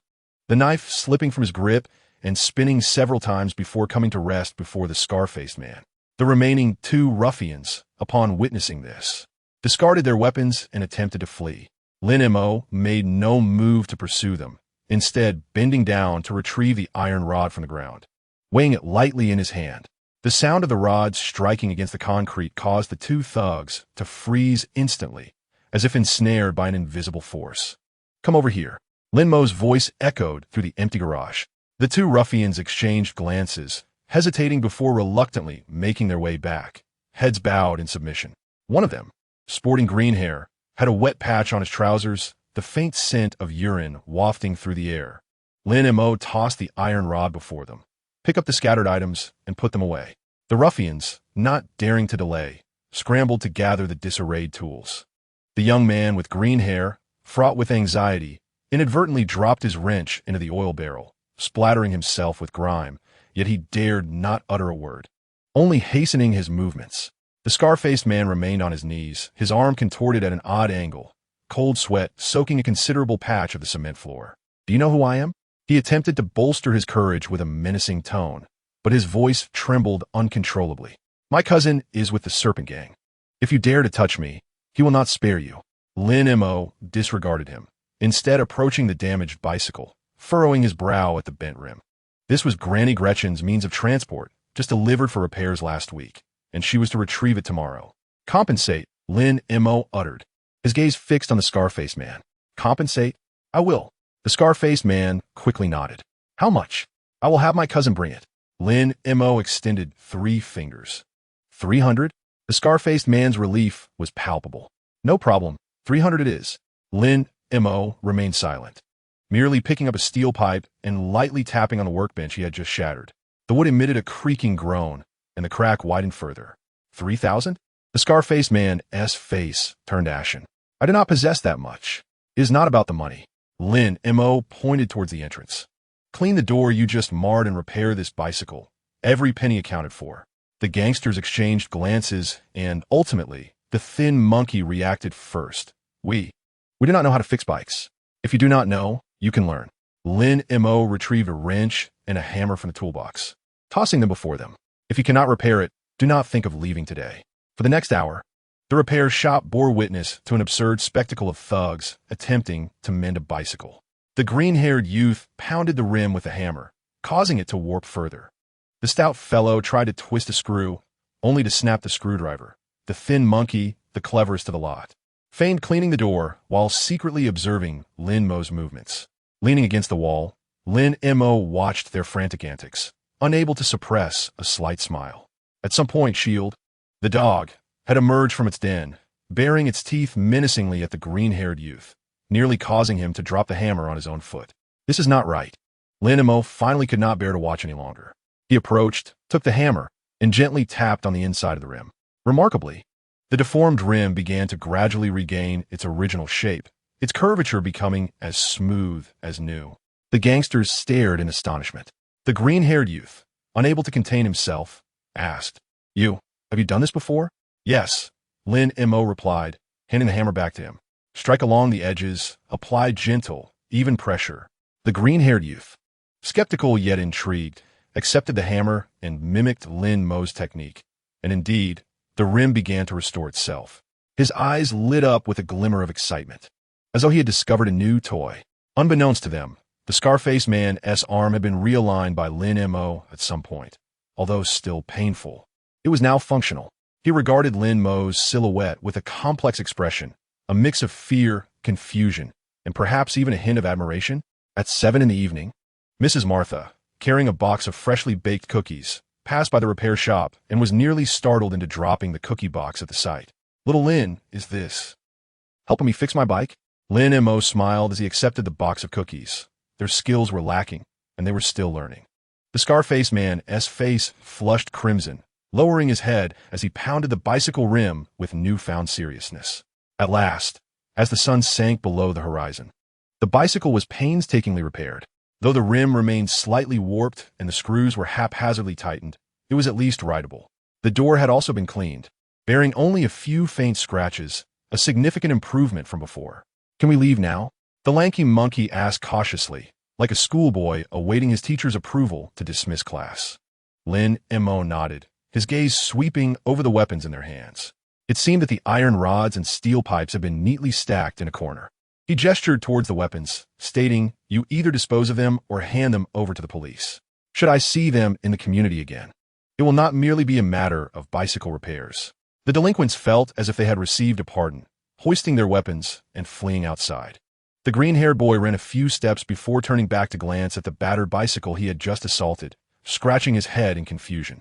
the knife slipping from his grip and spinning several times before coming to rest before the scar-faced man. The remaining two ruffians, upon witnessing this, discarded their weapons and attempted to flee. Lin Mo made no move to pursue them, instead bending down to retrieve the iron rod from the ground, weighing it lightly in his hand. The sound of the rod striking against the concrete caused the two thugs to freeze instantly, as if ensnared by an invisible force. Come over here. Lin Mo's voice echoed through the empty garage. The two ruffians exchanged glances, hesitating before reluctantly making their way back, heads bowed in submission. One of them, sporting green hair, had a wet patch on his trousers, the faint scent of urine wafting through the air. Lin Mo tossed the iron rod before them, picked up the scattered items, and put them away. The ruffians, not daring to delay, scrambled to gather the disarrayed tools. The young man with green hair, fraught with anxiety, inadvertently dropped his wrench into the oil barrel, splattering himself with grime, yet he dared not utter a word, only hastening his movements. The scar-faced man remained on his knees, his arm contorted at an odd angle, cold sweat soaking a considerable patch of the cement floor. "Do you know who I am?" He attempted to bolster his courage with a menacing tone, but his voice trembled uncontrollably. "My cousin is with the Serpent Gang. If you dare to touch me, he will not spare you." Lin Mo disregarded him, instead approaching the damaged bicycle, furrowing his brow at the bent rim. This was Granny Gretchen's means of transport, just delivered for repairs last week, and she was to retrieve it tomorrow. "Compensate," Lin Mo uttered, his gaze fixed on the scar-faced man. "Compensate? I will." The scar-faced man quickly nodded. "How much?" "I will have my cousin bring it." Lin Mo extended 3 fingers. 300? The scar-faced man's relief was palpable. "No problem, 300 it is." Lin Mo remained silent, merely picking up a steel pipe and lightly tapping on the workbench he had just shattered. The wood emitted a creaking groan, and the crack widened further. 3,000? The scar-faced man's face turned ashen. "I do not possess that much. It is not about the money." Lin Mo pointed towards the entrance. "Clean the door you just marred and repair this bicycle. Every penny accounted for." The gangsters exchanged glances, and ultimately, the thin monkey reacted first. We do not know how to fix bikes. If you do not know, you can learn." Lin Mo retrieved a wrench and a hammer from the toolbox, tossing them before them. "If you cannot repair it, do not think of leaving today." For the next hour, the repair shop bore witness to an absurd spectacle of thugs attempting to mend a bicycle. The green-haired youth pounded the rim with a hammer, causing it to warp further. The stout fellow tried to twist a screw, only to snap the screwdriver. The thin monkey, the cleverest of the lot, feigned cleaning the door while secretly observing Lin Mo's movements. Leaning against the wall, Lin Mo watched their frantic antics, unable to suppress a slight smile. At some point, Shield, the dog, had emerged from its den, baring its teeth menacingly at the green-haired youth, nearly causing him to drop the hammer on his own foot. "This is not right." Lin Mo finally could not bear to watch any longer. He approached, took the hammer, and gently tapped on the inside of the rim. Remarkably, the deformed rim began to gradually regain its original shape, its curvature becoming as smooth as new. The gangsters stared in astonishment. The green-haired youth, unable to contain himself, asked, Have you done this before?" "Yes," Lin Mo replied, handing the hammer back to him. "Strike along the edges, apply gentle, even pressure." The green-haired youth, skeptical yet intrigued, accepted the hammer and mimicked Lin Mo's technique. And indeed, the rim began to restore itself. His eyes lit up with a glimmer of excitement, as though he had discovered a new toy. Unbeknownst to them, the scar-faced man's arm had been realigned by Lin Mo at some point, although still painful. It was now functional. He regarded Lin Mo's silhouette with a complex expression, a mix of fear, confusion, and perhaps even a hint of admiration. At 7 in the evening, Mrs. Martha, carrying a box of freshly baked cookies, passed by the repair shop and was nearly startled into dropping the cookie box at the sight. "Little Lin, is this helping me fix my bike?" Lin Mo smiled as he accepted the box of cookies. Their skills were lacking, and they were still learning. The scar-faced man's face flushed crimson, lowering his head as he pounded the bicycle rim with newfound seriousness. At last, as the sun sank below the horizon, the bicycle was painstakingly repaired. Though the rim remained slightly warped and the screws were haphazardly tightened, it was at least rideable. The door had also been cleaned, bearing only a few faint scratches, a significant improvement from before. "Can we leave now?" the lanky monkey asked cautiously, like a schoolboy awaiting his teacher's approval to dismiss class. Lin Mo nodded, his gaze sweeping over the weapons in their hands. It seemed that the iron rods and steel pipes had been neatly stacked in a corner. He gestured towards the weapons, stating, "You either dispose of them or hand them over to the police. Should I see them in the community again, it will not merely be a matter of bicycle repairs." The delinquents felt as if they had received a pardon, hoisting their weapons and fleeing outside. The green-haired boy ran a few steps before turning back to glance at the battered bicycle he had just assaulted, scratching his head in confusion.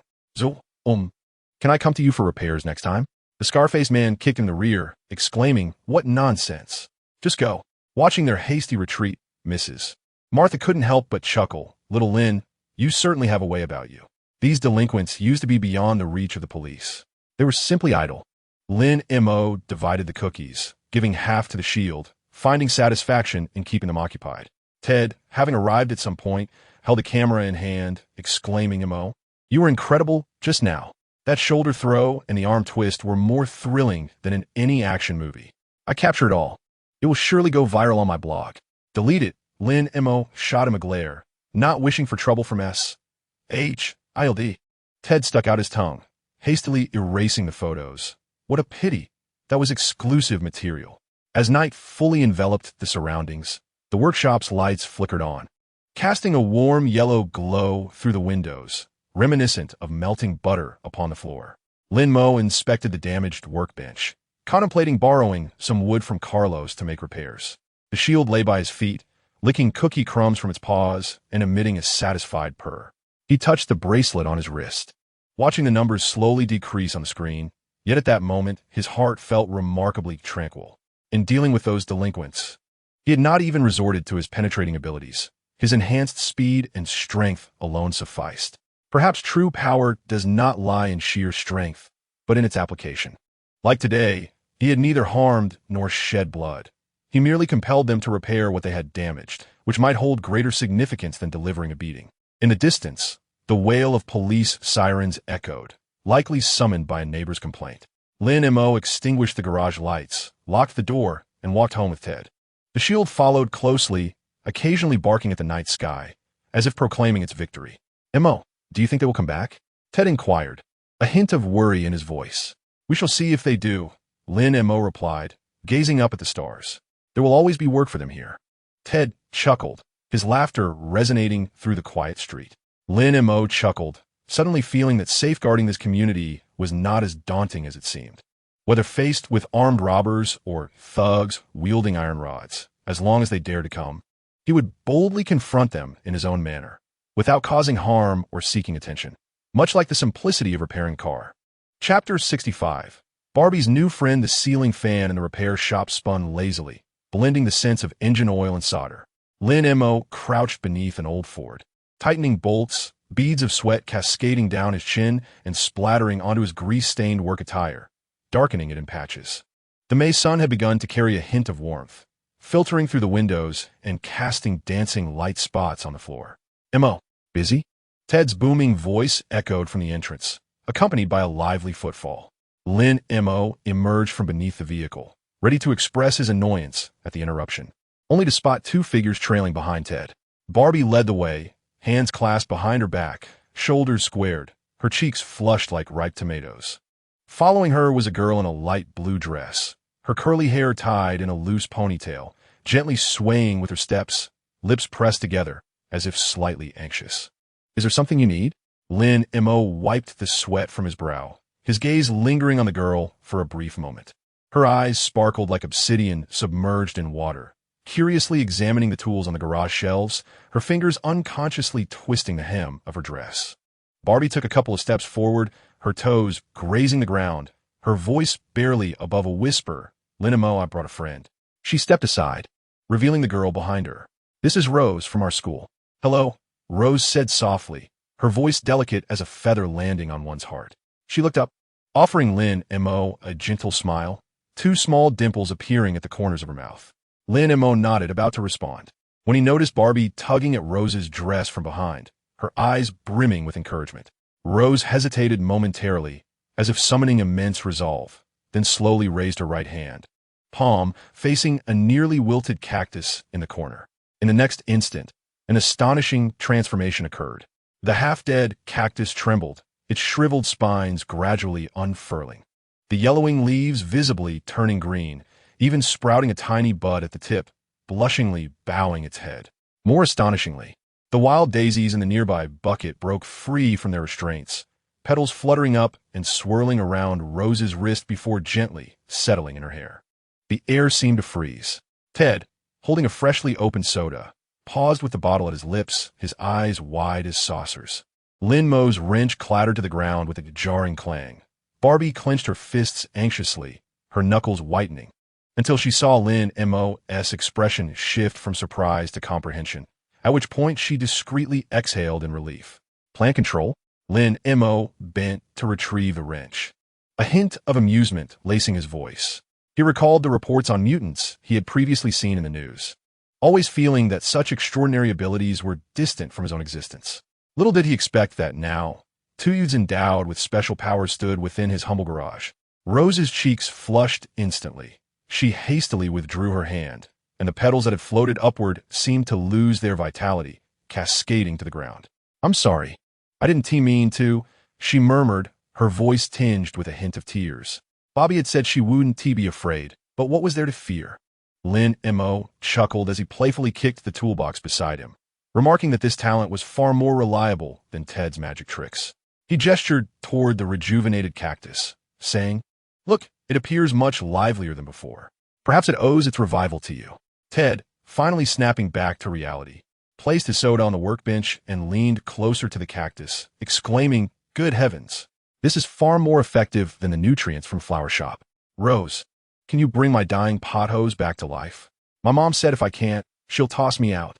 Can I come to you for repairs next time?" The scar-faced man kicked in the rear, exclaiming, "What nonsense! Just go." Watching their hasty retreat, Mrs. Martha couldn't help but chuckle. "Little Lin, you certainly have a way about you." These delinquents used to be beyond the reach of the police. They were simply idle. Lin Mo divided the cookies, giving half to the Shield, finding satisfaction in keeping them occupied. Ted, having arrived at some point, held a camera in hand, exclaiming, "Mo, you were incredible just now. That shoulder throw and the arm twist were more thrilling than in any action movie. I captured it all. It will surely go viral on my blog." "Delete it." Lin Mo shot him a glare, not wishing for trouble from S.H.I.L.D. Ted stuck out his tongue, hastily erasing the photos. What a pity. That was exclusive material. As night fully enveloped the surroundings, the workshop's lights flickered on, casting a warm yellow glow through the windows, reminiscent of melting butter upon the floor. Lin Mo inspected the damaged workbench, contemplating borrowing some wood from Carlos to make repairs. The Shield lay by his feet, licking cookie crumbs from its paws and emitting a satisfied purr. He touched the bracelet on his wrist, watching the numbers slowly decrease on the screen, yet at that moment his heart felt remarkably tranquil. In dealing with those delinquents, he had not even resorted to his penetrating abilities. His enhanced speed and strength alone sufficed. Perhaps true power does not lie in sheer strength, but in its application. Like today, he had neither harmed nor shed blood. He merely compelled them to repair what they had damaged, which might hold greater significance than delivering a beating. In the distance, the wail of police sirens echoed, likely summoned by a neighbor's complaint. Lin Mo extinguished the garage lights, locked the door, and walked home with Ted. The Shield followed closely, occasionally barking at the night sky, as if proclaiming its victory. "Mo, do you think they will come back?" Ted inquired, a hint of worry in his voice. "We shall see if they do," Lin Mo replied, gazing up at the stars. "There will always be work for them here." Ted chuckled, his laughter resonating through the quiet street. Lin Mo chuckled, suddenly feeling that safeguarding this community was not as daunting as it seemed. Whether faced with armed robbers or thugs wielding iron rods, as long as they dared to come, he would boldly confront them in his own manner, without causing harm or seeking attention, much like the simplicity of repairing a car. Chapter 65. Barbie's new friend, the ceiling fan in the repair shop, spun lazily, blending the scents of engine oil and solder. Lin Mo crouched beneath an old Ford, tightening bolts, beads of sweat cascading down his chin and splattering onto his grease-stained work attire, darkening it in patches. The May sun had begun to carry a hint of warmth, filtering through the windows and casting dancing light spots on the floor. "Mo, busy?" Ted's booming voice echoed from the entrance, accompanied by a lively footfall. Lin Mo emerged from beneath the vehicle, ready to express his annoyance at the interruption, only to spot two figures trailing behind Ted. Barbie led the way, hands clasped behind her back, shoulders squared, her cheeks flushed like ripe tomatoes. Following her was a girl in a light blue dress, her curly hair tied in a loose ponytail, gently swaying with her steps, lips pressed together, as if slightly anxious. "Is there something you need?" Lin Mo wiped the sweat from his brow, his gaze lingering on the girl for a brief moment. Her eyes sparkled like obsidian submerged in water, curiously examining the tools on the garage shelves, her fingers unconsciously twisting the hem of her dress. Barbie took a couple of steps forward, her toes grazing the ground, her voice barely above a whisper. "Lin Mo, I brought a friend." She stepped aside, revealing the girl behind her. "This is Rose from our school." "Hello," Rose said softly, her voice delicate as a feather landing on one's heart. She looked up, offering Lin Mo a gentle smile, two small dimples appearing at the corners of her mouth. Lin Mo nodded, about to respond, when he noticed Barbie tugging at Rose's dress from behind, her eyes brimming with encouragement. Rose hesitated momentarily, as if summoning immense resolve, then slowly raised her right hand, palm facing a nearly wilted cactus in the corner. In the next instant, an astonishing transformation occurred. The half-dead cactus trembled, its shriveled spines gradually unfurling, the yellowing leaves visibly turning green, even sprouting a tiny bud at the tip, blushingly bowing its head. More astonishingly, the wild daisies in the nearby bucket broke free from their restraints, petals fluttering up and swirling around Rose's wrist before gently settling in her hair. The air seemed to freeze. Ted, holding a freshly opened soda, paused with the bottle at his lips, his eyes wide as saucers. Lin Mo's wrench clattered to the ground with a jarring clang, Barbie clenched her fists anxiously, her knuckles whitening, until she saw Lin Mo's expression shift from surprise to comprehension, at which point she discreetly exhaled in relief. Plan control? Lin Mo bent to retrieve the wrench, a hint of amusement lacing his voice. He recalled the reports on mutants he had previously seen in the news, always feeling that such extraordinary abilities were distant from his own existence. Little did he expect that now, two youths endowed with special powers stood within his humble garage. Rose's cheeks flushed instantly. She hastily withdrew her hand, and the petals that had floated upward seemed to lose their vitality, cascading to the ground. "I'm sorry. I didn't mean to," she murmured, her voice tinged with a hint of tears. Bobby had said she wouldn't be afraid, but what was there to fear? Lin Mo chuckled as he playfully kicked the toolbox beside him, remarking that this talent was far more reliable than Ted's magic tricks. He gestured toward the rejuvenated cactus, saying, "Look, it appears much livelier than before. Perhaps it owes its revival to you." Ted, finally snapping back to reality, placed his soda on the workbench and leaned closer to the cactus, exclaiming, "Good heavens! This is far more effective than the nutrients from Flower Shop. Rose, can you bring my dying pothose back to life? My mom said if I can't, she'll toss me out."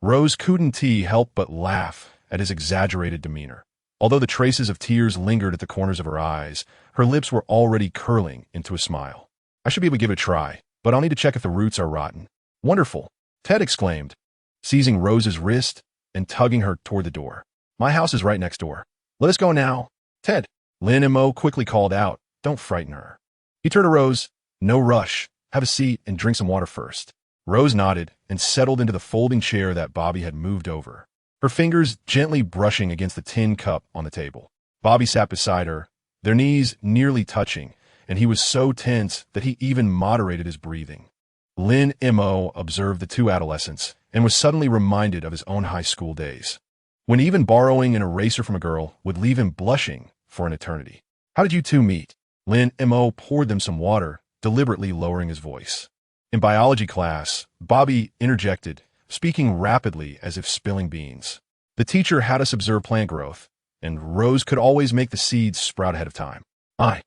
Rose couldn't help but laugh at his exaggerated demeanor. Although the traces of tears lingered at the corners of her eyes, her lips were already curling into a smile. "I should be able to give it a try, but I'll need to check if the roots are rotten." "Wonderful," Ted exclaimed, seizing Rose's wrist and tugging her toward the door. "My house is right next door. Let us go now." "Ted," Lin Mo quickly called out, "don't frighten her." He turned to Rose. "No rush. Have a seat and drink some water first." Rose nodded and settled into the folding chair that Bobby had moved over, her fingers gently brushing against the tin cup on the table. Bobby sat beside her, their knees nearly touching, and he was so tense that he even moderated his breathing. Lin Mo observed the two adolescents and was suddenly reminded of his own high school days, when even borrowing an eraser from a girl would leave him blushing for an eternity. "How did you two meet?" Lin Mo poured them some water, deliberately lowering his voice. In biology class, Bobby interjected, speaking rapidly as if spilling beans. "The teacher had us observe plant growth, and Rose could always make the seeds sprout ahead of time. I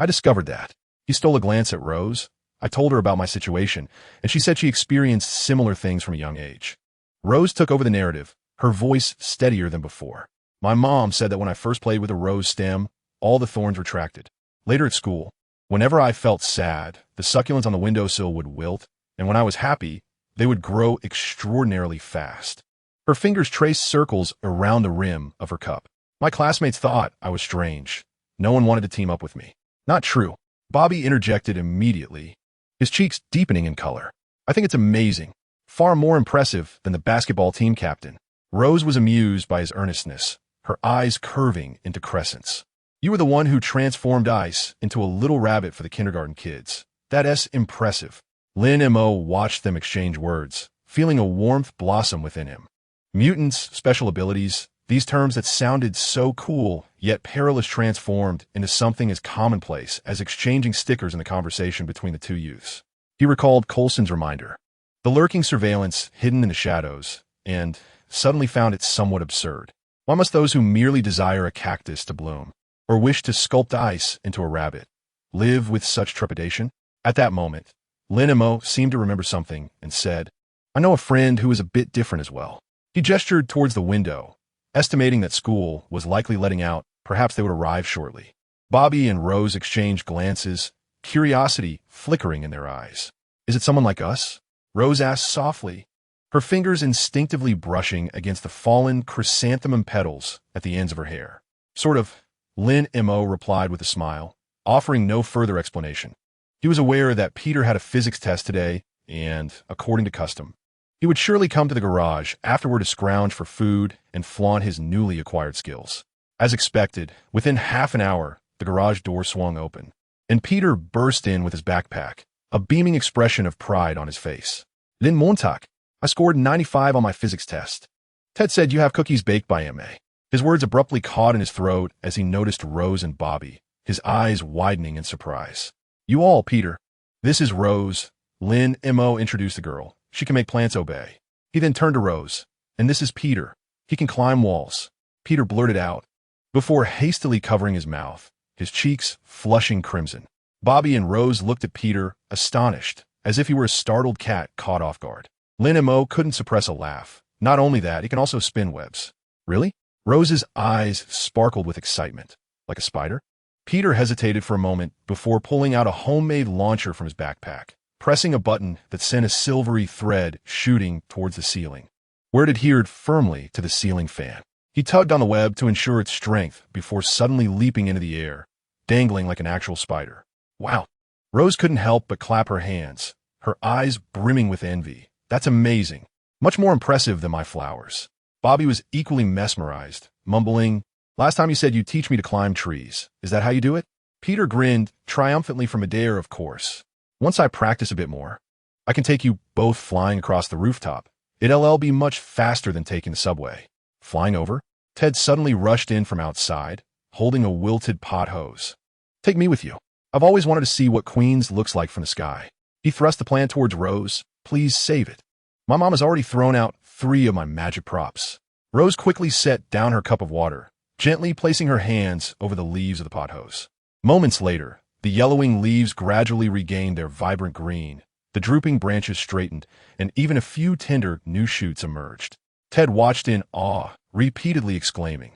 discovered that." He stole a glance at Rose. "I told her about my situation, and she said she experienced similar things from a young age." Rose took over the narrative, her voice steadier than before. "My mom said that when I first played with a rose stem, all the thorns retracted. Later at school, whenever I felt sad, the succulents on the windowsill would wilt, and when I was happy, they would grow extraordinarily fast." Her fingers traced circles around the rim of her cup. "My classmates thought I was strange. No one wanted to team up with me." "Not true," Bobby interjected immediately, his cheeks deepening in color. "I think it's amazing. Far more impressive than the basketball team captain." Rose was amused by his earnestness, her eyes curving into crescents. "You were the one who transformed Ice into a little rabbit for the kindergarten kids. That's impressive." Lin Mo watched them exchange words, feeling a warmth blossom within him. Mutants, special abilities, these terms that sounded so cool, yet perilous transformed into something as commonplace as exchanging stickers in the conversation between the two youths. He recalled Coulson's reminder, the lurking surveillance hidden in the shadows, and suddenly found it somewhat absurd. Why must those who merely desire a cactus to bloom, or wish to sculpt Ice into a rabbit, live with such trepidation? At that moment, Lin Mo seemed to remember something and said, "I know a friend who is a bit different as well." He gestured towards the window, estimating that school was likely letting out, perhaps they would arrive shortly. Bobby and Rose exchanged glances, curiosity flickering in their eyes. "Is it someone like us?" Rose asked softly, her fingers instinctively brushing against the fallen chrysanthemum petals at the ends of her hair. "Sort of," Lin Mo replied with a smile, offering no further explanation. He was aware that Peter had a physics test today, and, according to custom, he would surely come to the garage afterward to scrounge for food and flaunt his newly acquired skills. As expected, within half an hour, the garage door swung open, and Peter burst in with his backpack, a beaming expression of pride on his face. "Lin Montag, I scored 95 on my physics test. Ted said you have cookies baked by MA." His words abruptly caught in his throat as he noticed Rose and Bobby, his eyes widening in surprise. "You all, Peter. This is Rose." Lin Mo introduced the girl. "She can make plants obey." He then turned to Rose. "And this is Peter. He can climb walls." Peter blurted out, before hastily covering his mouth, his cheeks flushing crimson. Bobby and Rose looked at Peter, astonished, as if he were a startled cat caught off guard. Lin Mo couldn't suppress a laugh. Not only that, he can also spin webs. Really? Rose's eyes sparkled with excitement. Like a spider? Peter hesitated for a moment before pulling out a homemade launcher from his backpack, pressing a button that sent a silvery thread shooting towards the ceiling, where it adhered firmly to the ceiling fan. He tugged on the web to ensure its strength before suddenly leaping into the air, dangling like an actual spider. Wow. Rose couldn't help but clap her hands, her eyes brimming with envy. That's amazing. Much more impressive than my flowers. Bobby was equally mesmerized, mumbling, "Last time you said you'd teach me to climb trees. Is that how you do it?" Peter grinned triumphantly from midair, of course. "Once I practice a bit more, I can take you both flying across the rooftop. It'll be much faster than taking the subway." Flying over, Ted suddenly rushed in from outside, holding a wilted pot hose. "Take me with you. I've always wanted to see what Queens looks like from the sky." He thrust the plan towards Rose. "Please save it. My mom has already thrown out 3 of my magic props." Rose quickly set down her cup of water, gently placing her hands over the leaves of the pot hose. Moments later, the yellowing leaves gradually regained their vibrant green, the drooping branches straightened, and even a few tender new shoots emerged. Ted watched in awe, repeatedly exclaiming,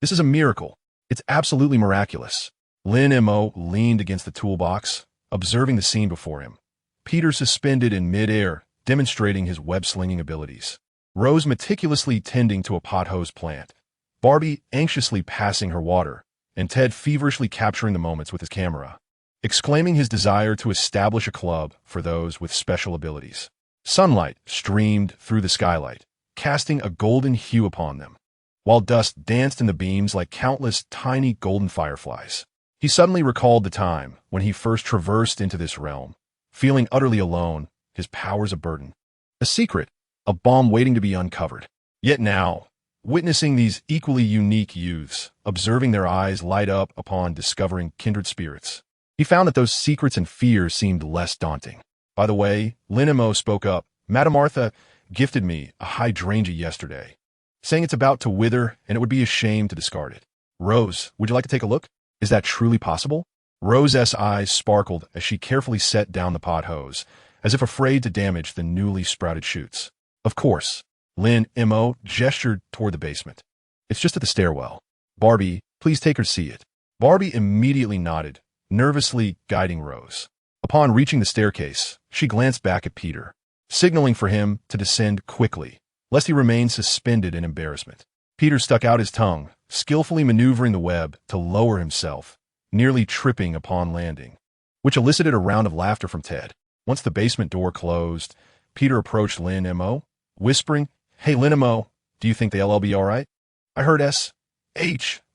"This is a miracle. It's absolutely miraculous." Lin Mo leaned against the toolbox, observing the scene before him. Peter suspended in midair, demonstrating his web-slinging abilities. Rose meticulously tending to a pot hose plant. Barbie anxiously passing her water, and Ted feverishly capturing the moments with his camera, exclaiming his desire to establish a club for those with special abilities. Sunlight streamed through the skylight, casting a golden hue upon them, while dust danced in the beams like countless tiny golden fireflies. He suddenly recalled the time when he first traversed into this realm, feeling utterly alone, his powers a burden. A secret, a bomb waiting to be uncovered. Yet now, witnessing these equally unique youths, observing their eyes light up upon discovering kindred spirits, he found that those secrets and fears seemed less daunting. By the way, Lin Mo spoke up. "Madame Martha gifted me a hydrangea yesterday, saying it's about to wither and it would be a shame to discard it. Rose, would you like to take a look? Is that truly possible?" Rose's eyes sparkled as she carefully set down the pot hose, as if afraid to damage the newly sprouted shoots. "Of course." Lin Mo gestured toward the basement. "It's just at the stairwell. Barbie, please take her to see it." Barbie immediately nodded, nervously guiding Rose. Upon reaching the staircase, she glanced back at Peter, signaling for him to descend quickly, lest he remain suspended in embarrassment. Peter stuck out his tongue, skillfully maneuvering the web to lower himself, nearly tripping upon landing, which elicited a round of laughter from Ted. Once the basement door closed, Peter approached Lin Mo, whispering, "Hey, Lin Mo, do you think they'll be all right? I heard SHIELD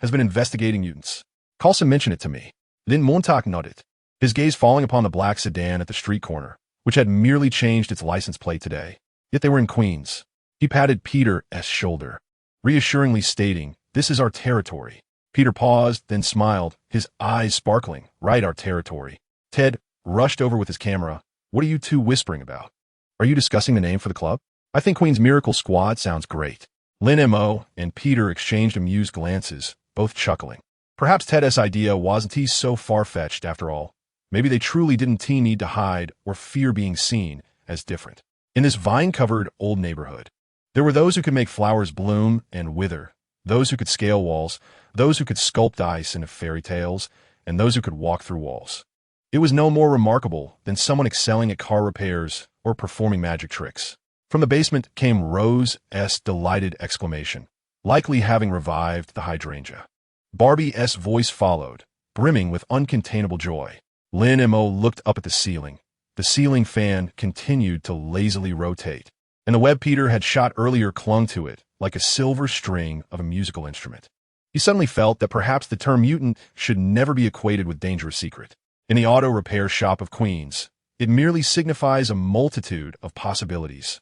has been investigating mutants. Carlson mentioned it to me." Then Montauk nodded, his gaze falling upon the black sedan at the street corner, which had merely changed its license plate today. Yet they were in Queens. He patted Peter's shoulder, reassuringly stating, "This is our territory." Peter paused, then smiled, his eyes sparkling. "Right, our territory." Ted rushed over with his camera. "What are you two whispering about? Are you discussing the name for the club?" "I think Queen's Miracle Squad sounds great." Lin Mo and Peter exchanged amused glances, both chuckling. Perhaps Ted's idea wasn't so far-fetched after all. Maybe they truly didn't need to hide or fear being seen as different. In this vine-covered old neighborhood, there were those who could make flowers bloom and wither, those who could scale walls, those who could sculpt ice into fairy tales, and those who could walk through walls. It was no more remarkable than someone excelling at car repairs or performing magic tricks. From the basement came Rose's delighted exclamation, likely having revived the hydrangea. Barbie's voice followed, brimming with uncontainable joy. Lin Mo looked up at the ceiling. The ceiling fan continued to lazily rotate, and the web Peter had shot earlier clung to it like a silver string of a musical instrument. He suddenly felt that perhaps the term mutant should never be equated with dangerous secret. In the auto repair shop of Queens, it merely signifies a multitude of possibilities,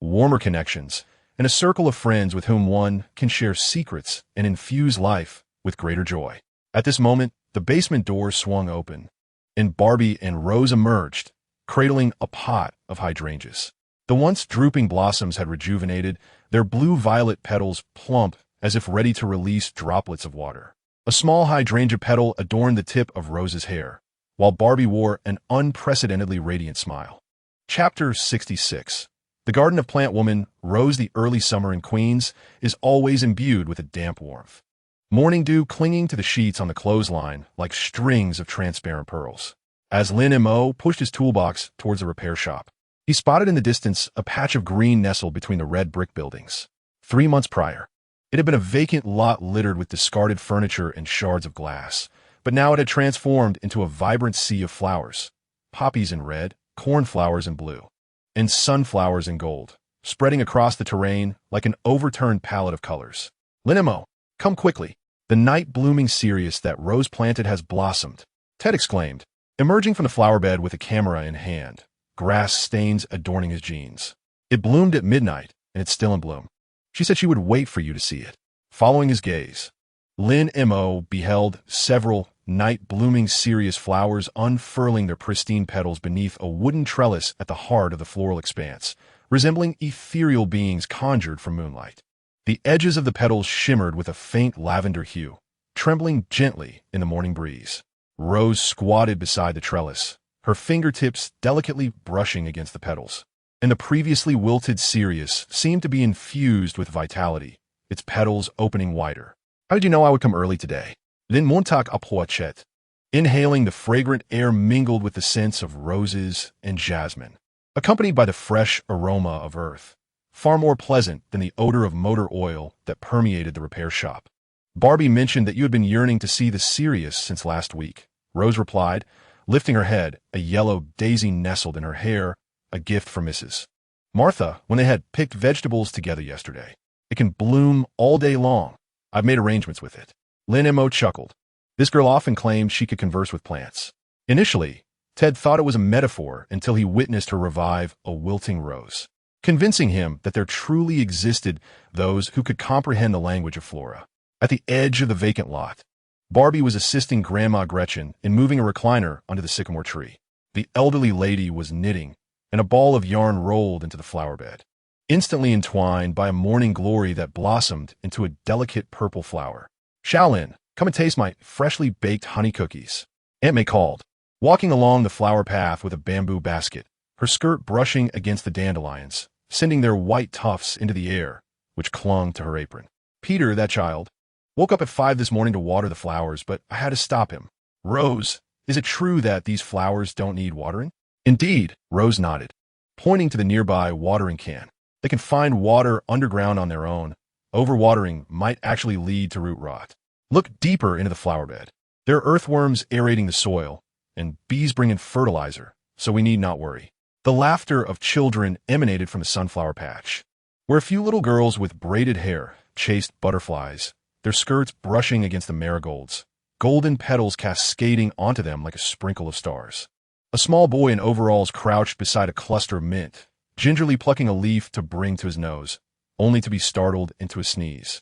warmer connections, and a circle of friends with whom one can share secrets and infuse life with greater joy. At this moment, the basement door swung open, and Barbie and Rose emerged, cradling a pot of hydrangeas. The once drooping blossoms had rejuvenated, their blue-violet petals plump as if ready to release droplets of water. A small hydrangea petal adorned the tip of Rose's hair, while Barbie wore an unprecedentedly radiant smile. Chapter 66. The Garden of Plant Woman, Rose. The early summer in Queens is always imbued with a damp warmth. Morning dew clinging to the sheets on the clothesline like strings of transparent pearls. As Lin Mo pushed his toolbox towards the repair shop, he spotted in the distance a patch of green nestled between the red brick buildings. 3 months prior, it had been a vacant lot littered with discarded furniture and shards of glass, but now it had transformed into a vibrant sea of flowers. Poppies in red, cornflowers in blue, and sunflowers in gold, spreading across the terrain like an overturned palette of colors. Lin Mo, come quickly. The night-blooming cereus that Rose planted has blossomed, Ted exclaimed, emerging from the flower bed with a camera in hand, grass stains adorning his jeans. It bloomed at midnight, and it's still in bloom. She said she would wait for you to see it. Following his gaze, Lin Mo beheld several night-blooming cereus flowers unfurling their pristine petals beneath a wooden trellis at the heart of the floral expanse, resembling ethereal beings conjured from moonlight. The edges of the petals shimmered with a faint lavender hue, trembling gently in the morning breeze. Rose squatted beside the trellis, her fingertips delicately brushing against the petals, and the previously wilted cereus seemed to be infused with vitality, its petals opening wider. How did you know I would come early today? Lin Montauk approached, inhaling the fragrant air mingled with the scents of roses and jasmine, accompanied by the fresh aroma of earth, far more pleasant than the odor of motor oil that permeated the repair shop. Barbie mentioned that you had been yearning to see the cereus since last week. Rose replied, lifting her head, a yellow daisy nestled in her hair, a gift from Mrs. Martha when they had picked vegetables together yesterday. It can bloom all day long. I've made arrangements with it. Lin Mo chuckled. This girl often claimed she could converse with plants. Initially, Ted thought it was a metaphor until he witnessed her revive a wilting rose, convincing him that there truly existed those who could comprehend the language of flora. At the edge of the vacant lot, Barbie was assisting Grandma Gretchen in moving a recliner under the sycamore tree. The elderly lady was knitting, and a ball of yarn rolled into the flower bed, instantly entwined by a morning glory that blossomed into a delicate purple flower. Shaolin, come and taste my freshly baked honey cookies, Aunt May called, walking along the flower path with a bamboo basket, her skirt brushing against the dandelions, sending their white tufts into the air, which clung to her apron. Peter, that child, woke up at 5 this morning to water the flowers, but I had to stop him. Rose, is it true that these flowers don't need watering? Indeed, Rose nodded, pointing to the nearby watering can. They can find water underground on their own. Overwatering might actually lead to root rot. Look deeper into the flower bed. There are earthworms aerating the soil, and bees bring in fertilizer, so we need not worry. The laughter of children emanated from the sunflower patch, where a few little girls with braided hair chased butterflies, their skirts brushing against the marigolds, golden petals cascading onto them like a sprinkle of stars. A small boy in overalls crouched beside a cluster of mint, gingerly plucking a leaf to bring to his nose, only to be startled into a sneeze,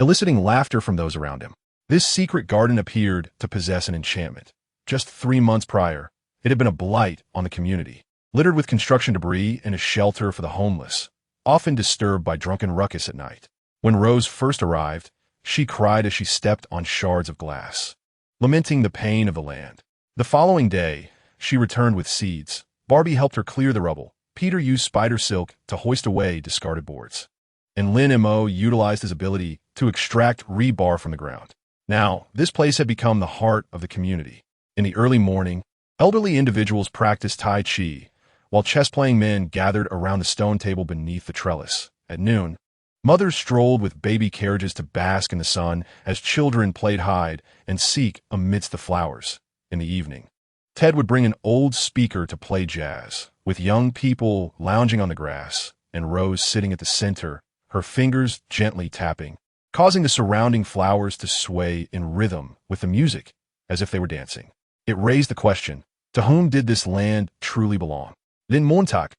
eliciting laughter from those around him. This secret garden appeared to possess an enchantment. Just 3 months prior, it had been a blight on the community, littered with construction debris and a shelter for the homeless, often disturbed by drunken ruckus at night. When Rose first arrived, she cried as she stepped on shards of glass, lamenting the pain of the land. The following day, she returned with seeds. Barbie helped her clear the rubble. Peter used spider silk to hoist away discarded boards, and Lin Mo utilized his ability to extract rebar from the ground. Now, this place had become the heart of the community. In the early morning, elderly individuals practiced Tai Chi, while chess-playing men gathered around the stone table beneath the trellis. At noon, mothers strolled with baby carriages to bask in the sun as children played hide and seek amidst the flowers. In the evening, Ted would bring an old speaker to play jazz, with young people lounging on the grass, and Rose sitting at the center, her fingers gently tapping, causing the surrounding flowers to sway in rhythm with the music, as if they were dancing. It raised the question, to whom did this land truly belong? Lin Montauk,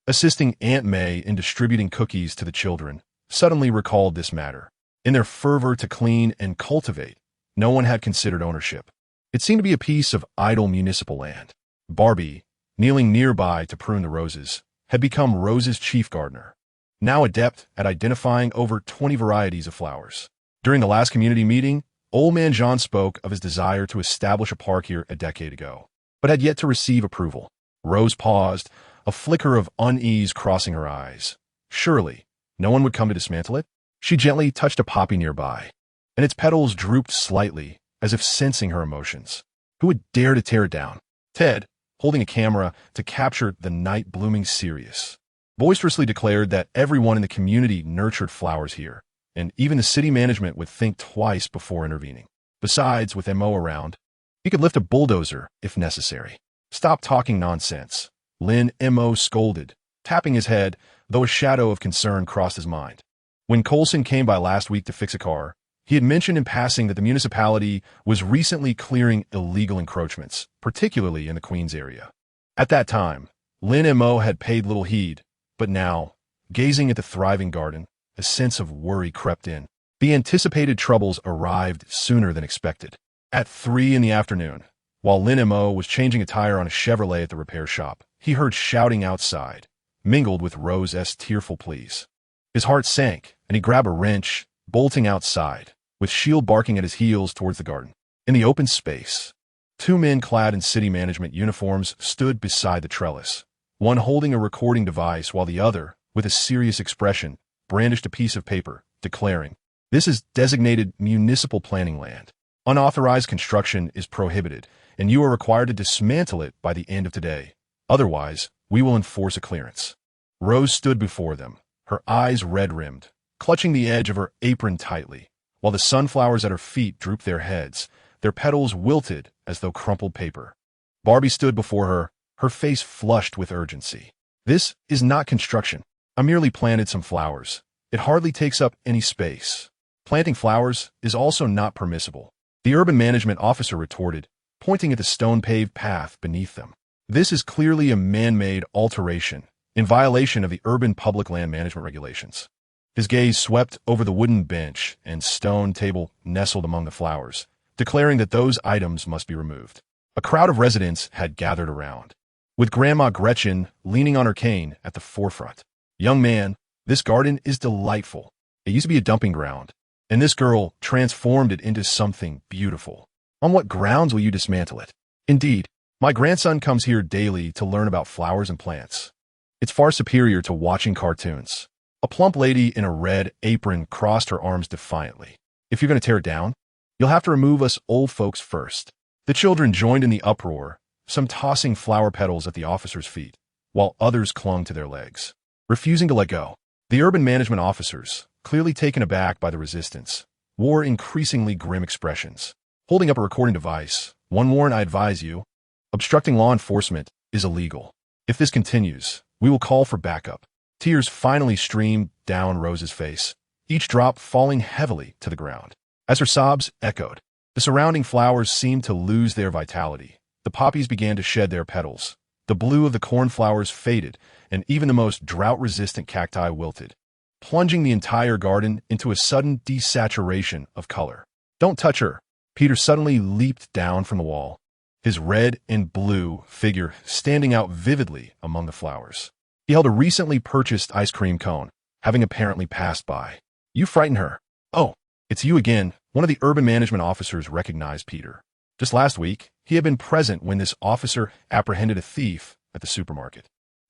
assisting Aunt May in distributing cookies to the children, suddenly recalled this matter. In their fervor to clean and cultivate, no one had considered ownership. It seemed to be a piece of idle municipal land. Barbie, kneeling nearby to prune the roses, had become Rose's chief gardener, now adept at identifying over 20 varieties of flowers. During the last community meeting, Old Man John spoke of his desire to establish a park here a decade ago, but had yet to receive approval. Rose paused, a flicker of unease crossing her eyes. Surely, no one would come to dismantle it? She gently touched a poppy nearby, and its petals drooped slightly, as if sensing her emotions. Who would dare to tear it down? Ted, holding a camera to capture the night blooming cereus, boisterously declared that everyone in the community nurtured flowers here, and even the city management would think twice before intervening. Besides, with Mo around, he could lift a bulldozer if necessary. Stop talking nonsense, Lin Mo scolded, tapping his head, though a shadow of concern crossed his mind. When Coulson came by last week to fix a car, he had mentioned in passing that the municipality was recently clearing illegal encroachments, particularly in the Queens area. At that time, Lin Mo had paid little heed, but now, gazing at the thriving garden, a sense of worry crept in. The anticipated troubles arrived sooner than expected. At 3 in the afternoon, while Lin Mo was changing a tire on a Chevrolet at the repair shop, he heard shouting outside, mingled with Rose's tearful pleas. His heart sank, and he grabbed a wrench, bolting outside, with Shield barking at his heels towards the garden. In the open space, 2 men clad in city management uniforms stood beside the trellis, one holding a recording device while the other, with a serious expression, brandished a piece of paper, declaring, "This is designated municipal planning land. Unauthorized construction is prohibited, and you are required to dismantle it by the end of today. Otherwise, we will enforce a clearance." Rose stood before them, her eyes red-rimmed, clutching the edge of her apron tightly, while the sunflowers at her feet drooped their heads, their petals wilted as though crumpled paper. Barbie stood before her, her face flushed with urgency. "This is not construction. I merely planted some flowers. It hardly takes up any space. Planting flowers is also not permissible," the urban management officer retorted, pointing at the stone-paved path beneath them. "This is clearly a man-made alteration, in violation of the urban public land management regulations." His gaze swept over the wooden bench and stone table nestled among the flowers, declaring that those items must be removed. A crowd of residents had gathered around, with Grandma Gretchen leaning on her cane at the forefront. "Young man, this garden is delightful. It used to be a dumping ground, and this girl transformed it into something beautiful. On what grounds will you dismantle it? Indeed, my grandson comes here daily to learn about flowers and plants. It's far superior to watching cartoons." A plump lady in a red apron crossed her arms defiantly. "If you're going to tear it down, you'll have to remove us old folks first." The children joined in the uproar, some tossing flower petals at the officer's feet, while others clung to their legs, refusing to let go. The urban management officers, clearly taken aback by the resistance, wore increasingly grim expressions. Holding up a recording device, one warned, "I advise you, obstructing law enforcement is illegal. If this continues, we will call for backup." Tears finally streamed down Rose's face, each drop falling heavily to the ground. As her sobs echoed, the surrounding flowers seemed to lose their vitality. The poppies began to shed their petals. The blue of the cornflowers faded, and even the most drought-resistant cacti wilted, plunging the entire garden into a sudden desaturation of color. "Don't touch her!" Peter suddenly leaped down from the wall, his red and blue figure standing out vividly among the flowers. He held a recently purchased ice cream cone, having apparently passed by. "You frighten her." "Oh, it's you again." One of the urban management officers recognized Peter. Just last week, he had been present when this officer apprehended a thief at the supermarket.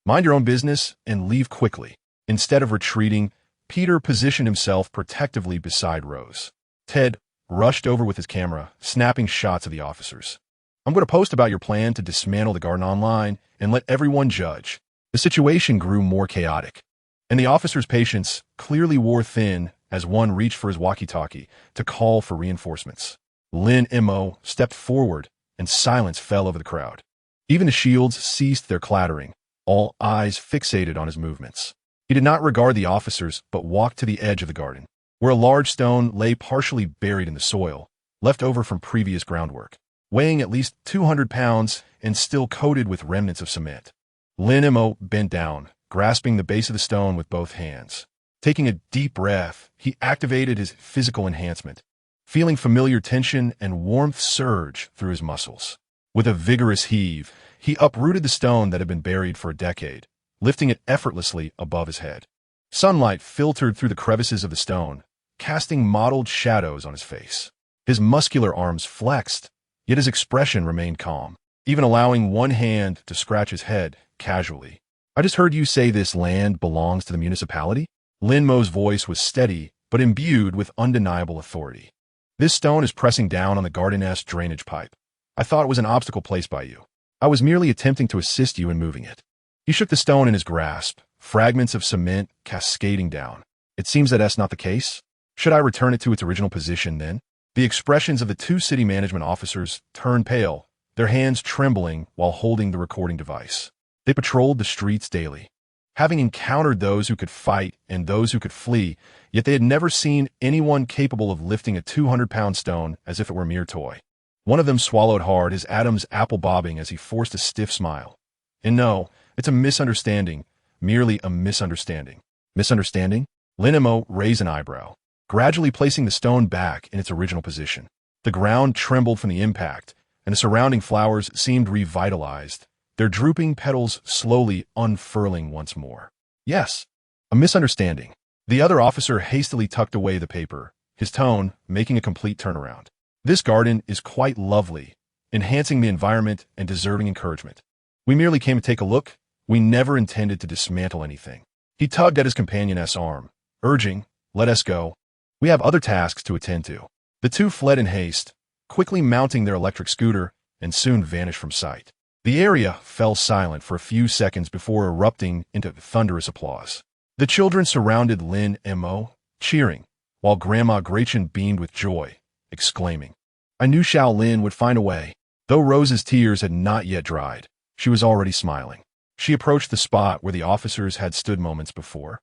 "Mind your own business and leave quickly." Instead of retreating, Peter positioned himself protectively beside Rose. Ted rushed over with his camera, snapping shots of the officers. "I'm going to post about your plan to dismantle the garden online and let everyone judge." The situation grew more chaotic, and the officer's patience clearly wore thin as one reached for his walkie-talkie to call for reinforcements. Lin Mo stepped forward, and silence fell over the crowd. Even the shields ceased their clattering, all eyes fixated on his movements. He did not regard the officers, but walked to the edge of the garden, where a large stone lay partially buried in the soil, left over from previous groundwork, weighing at least 200 pounds and still coated with remnants of cement. Lin Mo bent down, grasping the base of the stone with both hands. Taking a deep breath, he activated his physical enhancement, feeling familiar tension and warmth surge through his muscles. With a vigorous heave, he uprooted the stone that had been buried for a decade, lifting it effortlessly above his head. Sunlight filtered through the crevices of the stone, casting mottled shadows on his face. His muscular arms flexed, yet his expression remained calm, even allowing one hand to scratch his head casually. I just heard you say this land belongs to the municipality? Lin Mo's voice was steady, but imbued with undeniable authority. This stone is pressing down on the garden-esque drainage pipe. I thought it was an obstacle placed by you. I was merely attempting to assist you in moving it. He shook the stone in his grasp, fragments of cement cascading down. It seems that that's not the case. Should I return it to its original position then? The expressions of the two city management officers turned pale, their hands trembling while holding the recording device. They patrolled the streets daily, having encountered those who could fight and those who could flee, yet they had never seen anyone capable of lifting a 200-pound stone as if it were a mere toy. One of them swallowed hard, his Adam's apple bobbing as he forced a stiff smile. And no, it's a misunderstanding, merely a misunderstanding. Misunderstanding? Lin Mo raised an eyebrow, gradually placing the stone back in its original position. The ground trembled from the impact, and the surrounding flowers seemed revitalized, their drooping petals slowly unfurling once more. Yes, a misunderstanding. The other officer hastily tucked away the paper, his tone making a complete turnaround. This garden is quite lovely, enhancing the environment and deserving encouragement. We merely came to take a look. We never intended to dismantle anything. He tugged at his companion's arm, urging, "Let us go. We have other tasks to attend to." The two fled in haste, quickly mounting their electric scooter, and soon vanished from sight. The area fell silent for a few seconds before erupting into thunderous applause. The children surrounded Lin Mo, cheering, while Grandma Gretchen beamed with joy, exclaiming, "I knew Xiao Lin would find a way." Though Rose's tears had not yet dried, she was already smiling. She approached the spot where the officers had stood moments before,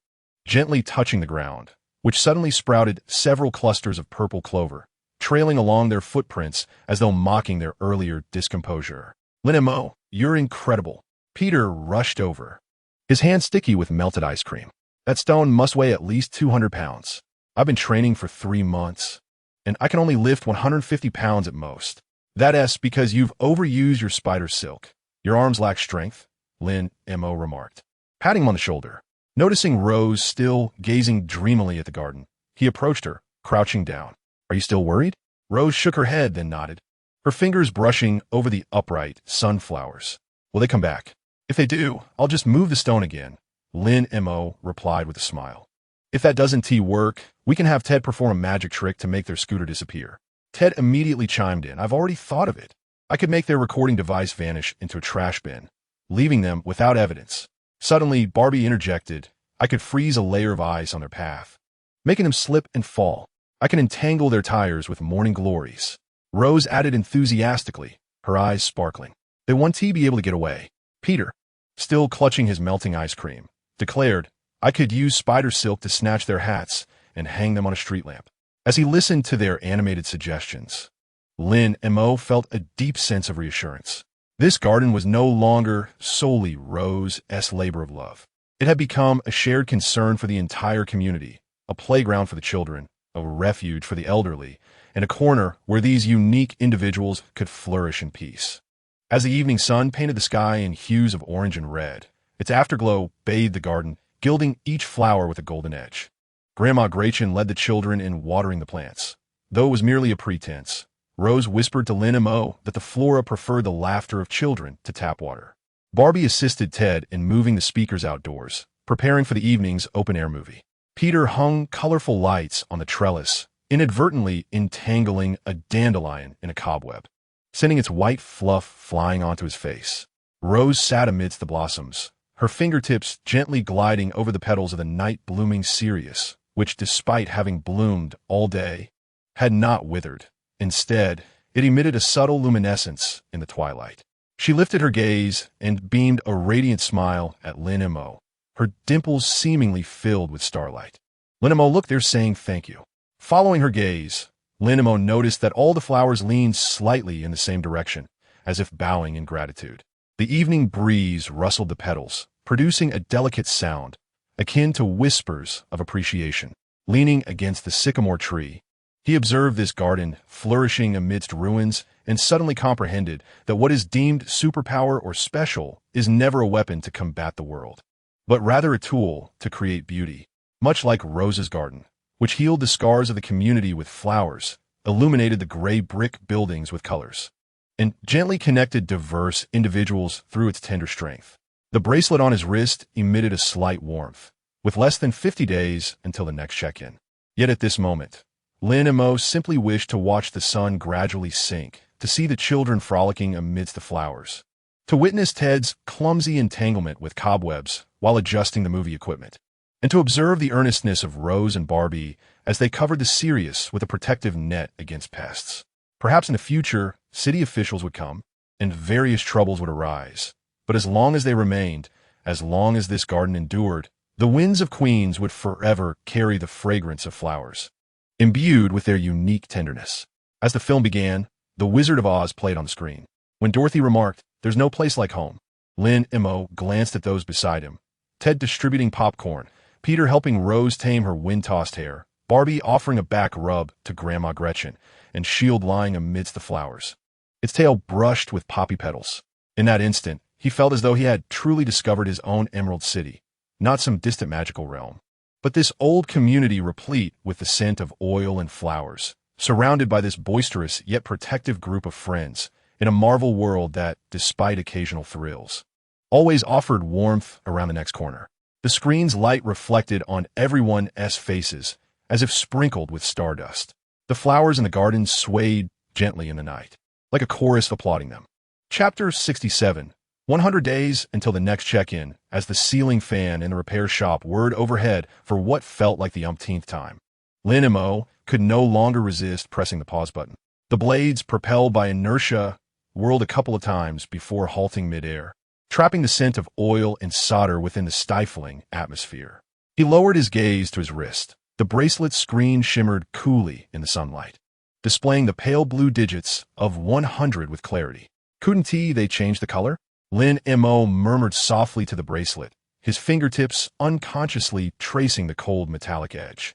gently touching the ground, which suddenly sprouted several clusters of purple clover, trailing along their footprints as though mocking their earlier discomposure. "Lin Mo, you're incredible." Peter rushed over, his hand sticky with melted ice cream. "That stone must weigh at least 200 pounds. I've been training for 3 months, and I can only lift 150 pounds at most. That's because you've overused your spider silk. Your arms lack strength," Lin Mo remarked, patting him on the shoulder. Noticing Rose still gazing dreamily at the garden, he approached her, crouching down. "Are you still worried?" Rose shook her head, then nodded, her fingers brushing over the upright sunflowers. "Will they come back?" "If they do, I'll just move the stone again," Lin Mo replied with a smile. "If that doesn't work, we can have Ted perform a magic trick to make their scooter disappear." Ted immediately chimed in. "I've already thought of it. I could make their recording device vanish into a trash bin, leaving them without evidence. Suddenly, Barbie interjected, "I could freeze a layer of ice on their path, making them slip and fall. I can entangle their tires with morning glories." Rose added enthusiastically, her eyes sparkling. "They won't be able to get away." Peter, still clutching his melting ice cream, declared, "I could use spider silk to snatch their hats and hang them on a street lamp." As he listened to their animated suggestions, Lin Mo felt a deep sense of reassurance. This garden was no longer solely Rose's labor of love. It had become a shared concern for the entire community, a playground for the children, a refuge for the elderly, and a corner where these unique individuals could flourish in peace. As the evening sun painted the sky in hues of orange and red, its afterglow bathed the garden, gilding each flower with a golden edge. Grandma Gretchen led the children in watering the plants. Though it was merely a pretense, Rose whispered to Lin Mo that the flora preferred the laughter of children to tap water. Barbie assisted Ted in moving the speakers outdoors, preparing for the evening's open-air movie. Peter hung colorful lights on the trellis, inadvertently entangling a dandelion in a cobweb, sending its white fluff flying onto his face. Rose sat amidst the blossoms, her fingertips gently gliding over the petals of the night-blooming cereus, which, despite having bloomed all day, had not withered. Instead, it emitted a subtle luminescence in the twilight. She lifted her gaze and beamed a radiant smile at Lin Mo, her dimples seemingly filled with starlight. "Lin Mo, look, they're saying thank you." Following her gaze, Lin Mo noticed that all the flowers leaned slightly in the same direction, as if bowing in gratitude. The evening breeze rustled the petals, producing a delicate sound, akin to whispers of appreciation. Leaning against the sycamore tree, he observed this garden flourishing amidst ruins and suddenly comprehended that what is deemed superpower or special is never a weapon to combat the world, but rather a tool to create beauty. Much like Rose's garden, which healed the scars of the community with flowers, illuminated the gray brick buildings with colors, and gently connected diverse individuals through its tender strength. The bracelet on his wrist emitted a slight warmth, with less than 50 days until the next check-in. Yet at this moment, Lin Mo simply wished to watch the sun gradually sink, to see the children frolicking amidst the flowers, to witness Ted's clumsy entanglement with cobwebs while adjusting the movie equipment, and to observe the earnestness of Rose and Barbie as they covered the Sirius with a protective net against pests. Perhaps in the future, city officials would come, and various troubles would arise. But as long as they remained, as long as this garden endured, the winds of Queens would forever carry the fragrance of flowers, imbued with their unique tenderness. As the film began, The Wizard of Oz played on the screen. When Dorothy remarked, "There's no place like home," Lin Mo glanced at those beside him, Ted distributing popcorn, Peter helping Rose tame her wind-tossed hair, Barbie offering a back rub to Grandma Gretchen, and Shield lying amidst the flowers, its tail brushed with poppy petals. In that instant, he felt as though he had truly discovered his own Emerald City, not some distant magical realm, but this old community replete with the scent of oil and flowers, surrounded by this boisterous yet protective group of friends, in a Marvel world that, despite occasional thrills, always offered warmth around the next corner. The screen's light reflected on everyone's faces, as if sprinkled with stardust. The flowers in the garden swayed gently in the night, like a chorus applauding them. Chapter 67, 100 Days Until the Next Check-In, as the ceiling fan in the repair shop whirred overhead for what felt like the umpteenth time. Lin Mo could no longer resist pressing the pause button. The blades, propelled by inertia, whirled a couple of times before halting midair, trapping the scent of oil and solder within the stifling atmosphere. He lowered his gaze to his wrist. The bracelet's screen shimmered coolly in the sunlight, displaying the pale blue digits of 100 with clarity. Couldn't they change the color? Lin Mo murmured softly to the bracelet, his fingertips unconsciously tracing the cold metallic edge.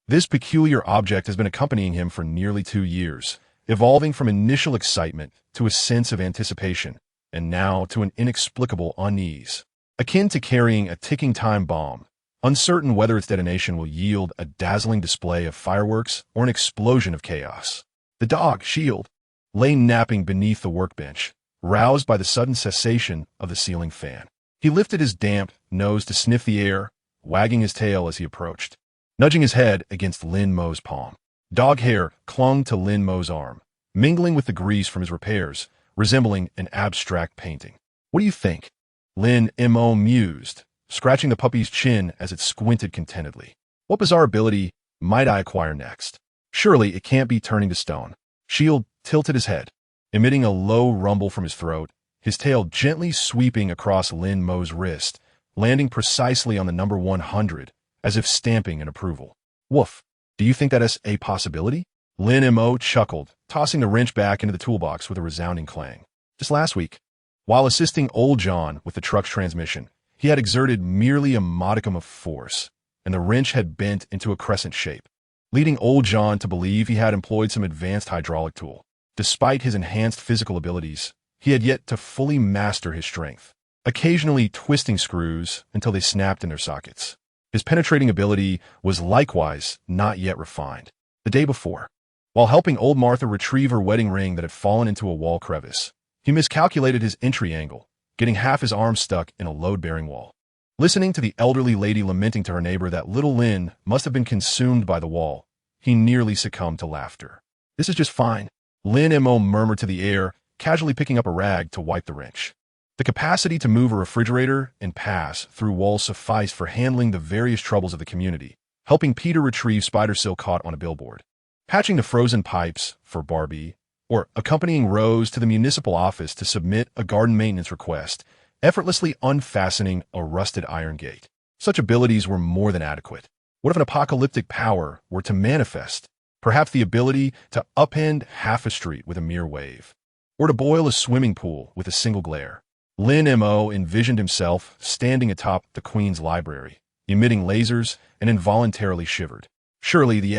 This peculiar object has been accompanying him for nearly 2 years, evolving from initial excitement to a sense of anticipation, and now to an inexplicable unease, akin to carrying a ticking time bomb, uncertain whether its detonation will yield a dazzling display of fireworks or an explosion of chaos. The dog, Shield, lay napping beneath the workbench, roused by the sudden cessation of the ceiling fan. He lifted his damp nose to sniff the air, wagging his tail as he approached, nudging his head against Lin Mo's palm. Dog hair clung to Lin Mo's arm, mingling with the grease from his repairs, resembling an abstract painting. "What do you think?" Lin Mo mused, scratching the puppy's chin as it squinted contentedly. "What bizarre ability might I acquire next? Surely it can't be turning to stone." Shield tilted his head, emitting a low rumble from his throat, his tail gently sweeping across Lin Mo's wrist, landing precisely on the number 100, as if stamping in approval. "Woof. Do you think that is a possibility?" Lin Mo chuckled, tossing the wrench back into the toolbox with a resounding clang. Just last week, while assisting old John with the truck's transmission, he had exerted merely a modicum of force, and the wrench had bent into a crescent shape, leading old John to believe he had employed some advanced hydraulic tool. Despite his enhanced physical abilities, he had yet to fully master his strength, occasionally twisting screws until they snapped in their sockets. His penetrating ability was likewise not yet refined. The day before, while helping old Martha retrieve her wedding ring that had fallen into a wall crevice, he miscalculated his entry angle, getting half his arm stuck in a load-bearing wall. Listening to the elderly lady lamenting to her neighbor that little Lin must have been consumed by the wall, he nearly succumbed to laughter. "This is just fine," Lin Mo murmured to the air, casually picking up a rag to wipe the wrench. The capacity to move a refrigerator and pass through walls sufficed for handling the various troubles of the community, helping Peter retrieve spider silk caught on a billboard, patching the frozen pipes for Barbie, or accompanying Rose to the municipal office to submit a garden maintenance request, effortlessly unfastening a rusted iron gate. Such abilities were more than adequate. What if an apocalyptic power were to manifest? Perhaps the ability to upend half a street with a mere wave, or to boil a swimming pool with a single glare. Lin Mo envisioned himself standing atop the Queen's library, emitting lasers, and involuntarily shivered. Surely the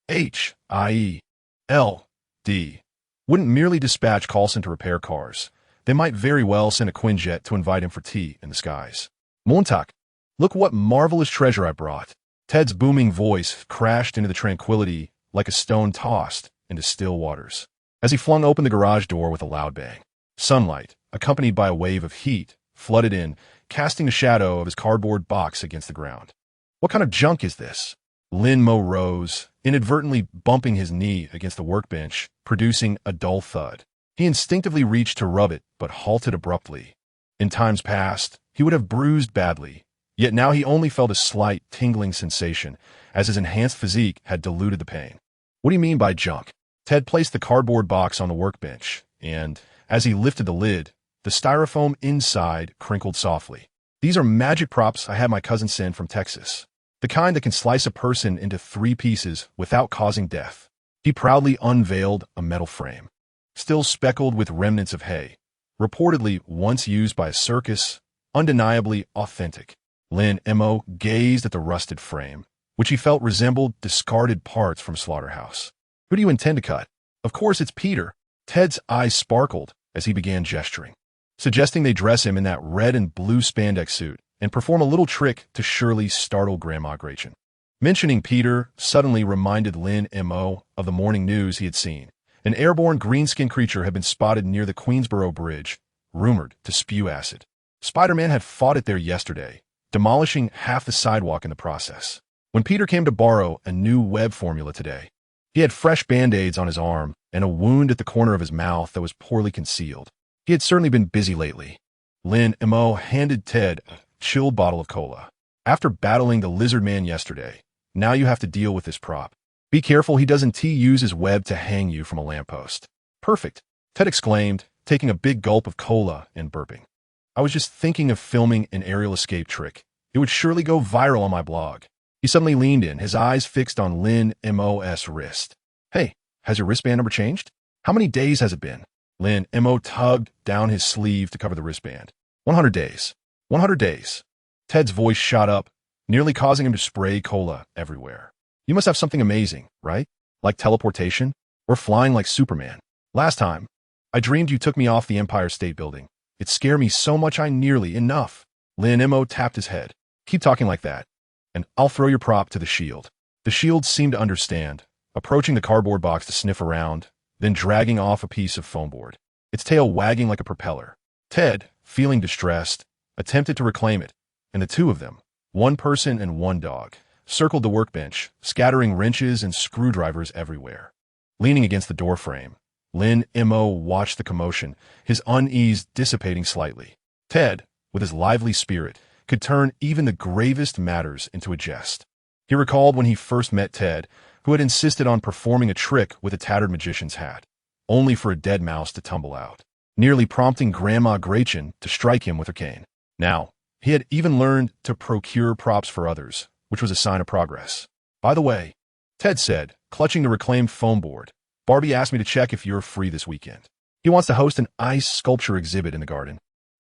SHIELD wouldn't merely dispatch call center repair cars. They might very well send a Quinjet to invite him for tea in the skies. "Montag, look what marvelous treasure I brought." Ted's booming voice crashed into the tranquility like a stone tossed into still waters, as he flung open the garage door with a loud bang. Sunlight, accompanied by a wave of heat, flooded in, casting a shadow of his cardboard box against the ground. What kind of junk is this? Lin Mo rose, inadvertently bumping his knee against the workbench, producing a dull thud. He instinctively reached to rub it, but halted abruptly. In times past, he would have bruised badly, yet now he only felt a slight, tingling sensation, as his enhanced physique had diluted the pain. What do you mean by junk? Ted placed the cardboard box on the workbench, and, as he lifted the lid, the styrofoam inside crinkled softly. These are magic props I had my cousin send from Texas. The kind that can slice a person into 3 pieces without causing death. He proudly unveiled a metal frame, still speckled with remnants of hay, reportedly once used by a circus, undeniably authentic. Lin Mo gazed at the rusted frame, which he felt resembled discarded parts from a slaughterhouse. Who do you intend to cut? Of course it's Peter. Ted's eyes sparkled as he began gesturing, suggesting they dress him in that red and blue spandex suit and perform a little trick to surely startle Grandma Gretchen. Mentioning Peter suddenly reminded Lin Mo of the morning news he had seen. An airborne green-skinned creature had been spotted near the Queensboro Bridge, rumored to spew acid. Spider-Man had fought it there yesterday, demolishing half the sidewalk in the process. When Peter came to borrow a new web formula today, he had fresh Band-Aids on his arm and a wound at the corner of his mouth that was poorly concealed. He had certainly been busy lately. Lin Mo handed Ted a chilled bottle of cola. After battling the lizard man yesterday, now you have to deal with this prop. Be careful he doesn't use his web to hang you from a lamppost. Perfect, Ted exclaimed, taking a big gulp of cola and burping. I was just thinking of filming an aerial escape trick. It would surely go viral on my blog. He suddenly leaned in, his eyes fixed on Lin Mo's wrist. Hey, has your wristband number changed? How many days has it been? Lin Mo tugged down his sleeve to cover the wristband. 100 days. 100 days. Ted's voice shot up, nearly causing him to spray cola everywhere. You must have something amazing, right? Like teleportation? Or flying like Superman. Last time, I dreamed you took me off the Empire State Building. It scared me so much I nearly enough. Lin Mo tapped his head. Keep talking like that, and I'll throw your prop to the shield. The shield seemed to understand, approaching the cardboard box to sniff around, then dragging off a piece of foam board, its tail wagging like a propeller. Ted, feeling distressed, attempted to reclaim it, and the two of them, one person and one dog, circled the workbench, scattering wrenches and screwdrivers everywhere. Leaning against the doorframe, Lin Mo watched the commotion, his unease dissipating slightly. Ted, with his lively spirit, could turn even the gravest matters into a jest. He recalled when he first met Ted, who had insisted on performing a trick with a tattered magician's hat, only for a dead mouse to tumble out, nearly prompting Grandma Gretchen to strike him with her cane. Now, he had even learned to procure props for others, which was a sign of progress. By the way, Ted said, clutching the reclaimed foam board, Barbie asked me to check if you're free this weekend. He wants to host an ice sculpture exhibit in the garden,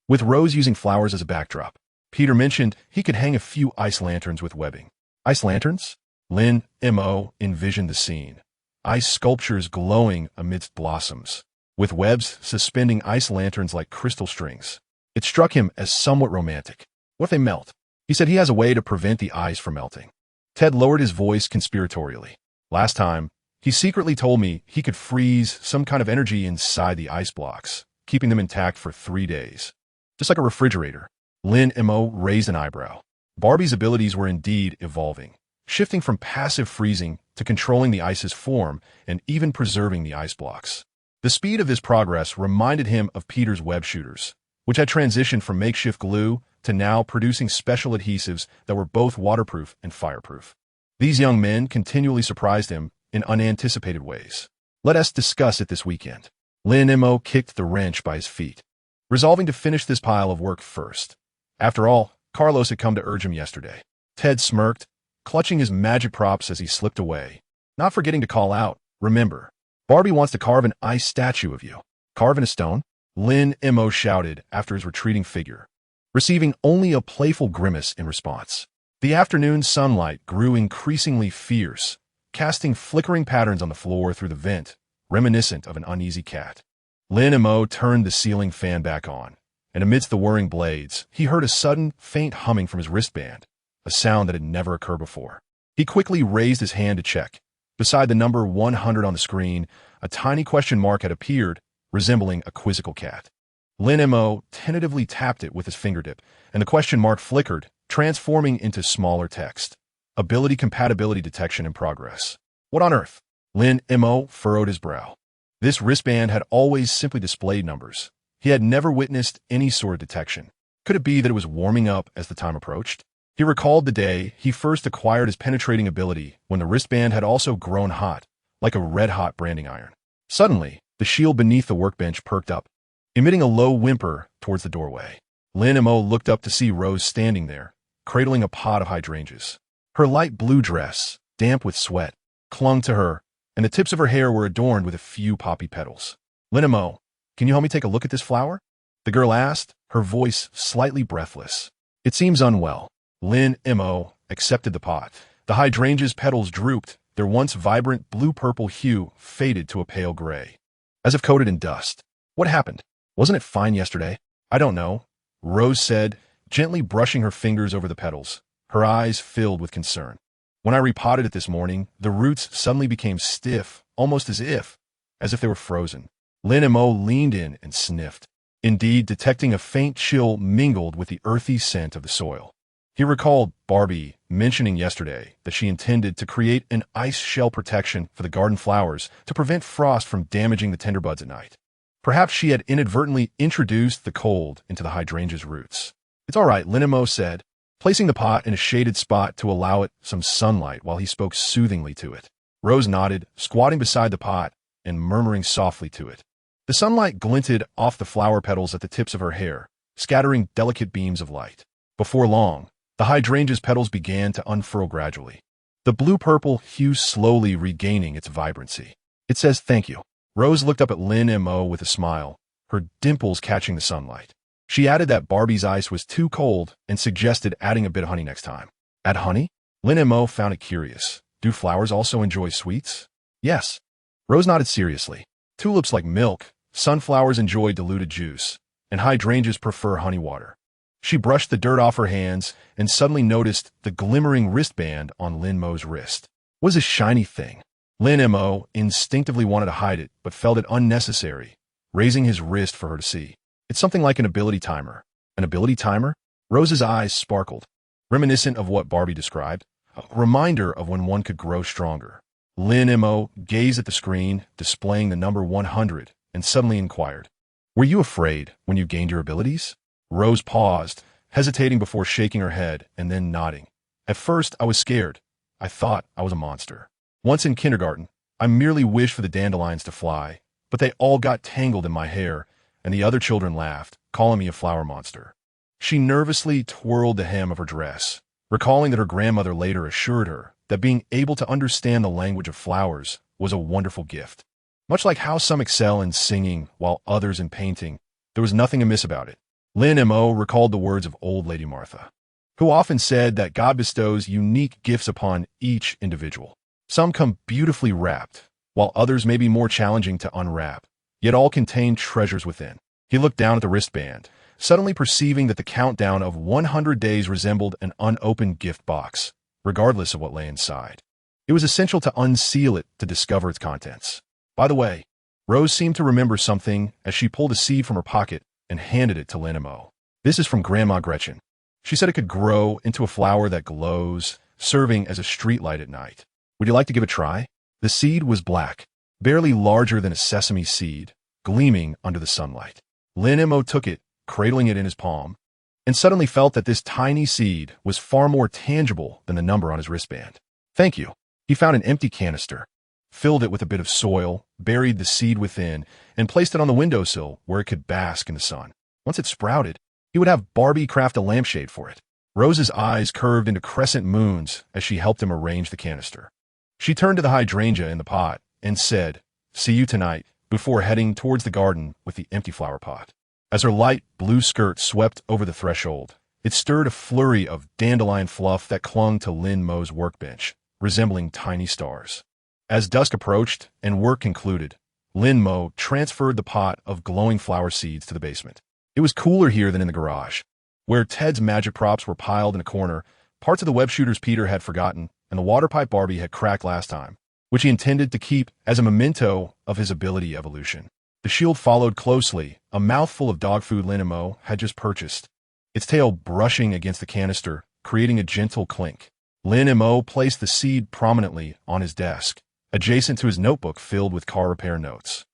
with Rose using flowers as a backdrop. Peter mentioned he could hang a few ice lanterns with webbing. Ice lanterns? Lin Mo envisioned the scene. Ice sculptures glowing amidst blossoms, with webs suspending ice lanterns like crystal strings. It struck him as somewhat romantic. What if they melt? He said he has a way to prevent the ice from melting. Ted lowered his voice conspiratorially. Last time, he secretly told me he could freeze some kind of energy inside the ice blocks, keeping them intact for 3 days. Just like a refrigerator. Lin Mo raised an eyebrow. Barbie's abilities were indeed evolving, shifting from passive freezing to controlling the ice's form and even preserving the ice blocks. The speed of this progress reminded him of Peter's web shooters, which had transitioned from makeshift glue to now producing special adhesives that were both waterproof and fireproof. These young men continually surprised him in unanticipated ways. Let us discuss it this weekend. Lin Mo kicked the wrench by his feet, resolving to finish this pile of work first. After all, Carlos had come to urge him yesterday. Ted smirked, clutching his magic props as he slipped away, not forgetting to call out, remember, Barbie wants to carve an ice statue of you. Carve in a stone? Lin Mo shouted after his retreating figure, receiving only a playful grimace in response. The afternoon sunlight grew increasingly fierce, casting flickering patterns on the floor through the vent, reminiscent of an uneasy cat. Lin Mo turned the ceiling fan back on, and amidst the whirring blades, he heard a sudden, faint humming from his wristband, a sound that had never occurred before. He quickly raised his hand to check. Beside the number 100 on the screen, a tiny question mark had appeared, resembling a quizzical cat. Lin Mo tentatively tapped it with his fingertip, and the question mark flickered, transforming into smaller text. Ability compatibility detection in progress. What on earth? Lin Mo furrowed his brow. This wristband had always simply displayed numbers. He had never witnessed any sort of detection. Could it be that it was warming up as the time approached? He recalled the day he first acquired his penetrating ability when the wristband had also grown hot, like a red-hot branding iron. Suddenly, the shield beneath the workbench perked up, emitting a low whimper towards the doorway. Lin Mo looked up to see Rose standing there, cradling a pot of hydrangeas. Her light blue dress, damp with sweat, clung to her, and the tips of her hair were adorned with a few poppy petals. Lin Mo, can you help me take a look at this flower? The girl asked, her voice slightly breathless. It seems unwell. Lin Mo accepted the pot. The hydrangea's petals drooped, their once vibrant blue-purple hue faded to a pale gray, as if coated in dust. What happened? Wasn't it fine yesterday? I don't know, Rose said, gently brushing her fingers over the petals, her eyes filled with concern. When I repotted it this morning, the roots suddenly became stiff, almost as if they were frozen. Lin Mo leaned in and sniffed, indeed detecting a faint chill mingled with the earthy scent of the soil. He recalled Barbie mentioning yesterday that she intended to create an ice shell protection for the garden flowers to prevent frost from damaging the tender buds at night. Perhaps she had inadvertently introduced the cold into the hydrangea's roots. It's all right, Lin Mo said, placing the pot in a shaded spot to allow it some sunlight while he spoke soothingly to it. Rose nodded, squatting beside the pot and murmuring softly to it. The sunlight glinted off the flower petals at the tips of her hair, scattering delicate beams of light. Before long, the hydrangea's petals began to unfurl gradually, the blue-purple hue slowly regaining its vibrancy. It says thank you. Rose looked up at Lin Mo with a smile, her dimples catching the sunlight. She added that Barbie's ice was too cold and suggested adding a bit of honey next time. Add honey? Lin Mo found it curious. Do flowers also enjoy sweets? Yes. Rose nodded seriously. Tulips like milk, sunflowers enjoy diluted juice, and hydrangeas prefer honey water. She brushed the dirt off her hands and suddenly noticed the glimmering wristband on Lin Mo's wrist. What was this shiny thing? Lin Mo instinctively wanted to hide it, but felt it unnecessary, raising his wrist for her to see. It's something like an ability timer. An ability timer? Rose's eyes sparkled, reminiscent of what Barbie described, a reminder of when one could grow stronger. Lin Mo gazed at the screen, displaying the number 100, and suddenly inquired, "Were you afraid when you gained your abilities?" Rose paused, hesitating before shaking her head and then nodding. At first, I was scared. I thought I was a monster. Once in kindergarten, I merely wished for the dandelions to fly, but they all got tangled in my hair, and the other children laughed, calling me a flower monster. She nervously twirled the hem of her dress, recalling that her grandmother later assured her that being able to understand the language of flowers was a wonderful gift. Much like how some excel in singing while others in painting, there was nothing amiss about it. Lin Mo recalled the words of old Lady Martha, who often said that God bestows unique gifts upon each individual. Some come beautifully wrapped, while others may be more challenging to unwrap, yet all contain treasures within. He looked down at the wristband, suddenly perceiving that the countdown of 100 days resembled an unopened gift box, regardless of what lay inside. It was essential to unseal it to discover its contents. By the way, Rose seemed to remember something as she pulled a seed from her pocket and handed it to Lin Mo. This is from Grandma Gretchen. She said it could grow into a flower that glows, serving as a streetlight at night. Would you like to give it a try? The seed was black, barely larger than a sesame seed, gleaming under the sunlight. Lin Mo took it, cradling it in his palm, and suddenly felt that this tiny seed was far more tangible than the number on his wristband. Thank you. He found an empty canister, filled it with a bit of soil, buried the seed within, and placed it on the windowsill where it could bask in the sun. Once it sprouted, he would have Barbie craft a lampshade for it. Rose's eyes curved into crescent moons as she helped him arrange the canister. She turned to the hydrangea in the pot and said, "See you tonight," before heading towards the garden with the empty flower pot. As her light blue skirt swept over the threshold, it stirred a flurry of dandelion fluff that clung to Lin Mo's workbench, resembling tiny stars. As dusk approached and work concluded, Lin Mo transferred the pot of glowing flower seeds to the basement. It was cooler here than in the garage. Where Ted's magic props were piled in a corner, parts of the web shooters Peter had forgotten and the water pipe Barbie had cracked last time, which he intended to keep as a memento of his ability evolution. The shield followed closely, a mouthful of dog food Lin Mo had just purchased, its tail brushing against the canister, creating a gentle clink. Lin Mo placed the seed prominently on his desk, adjacent to his notebook filled with car repair notes.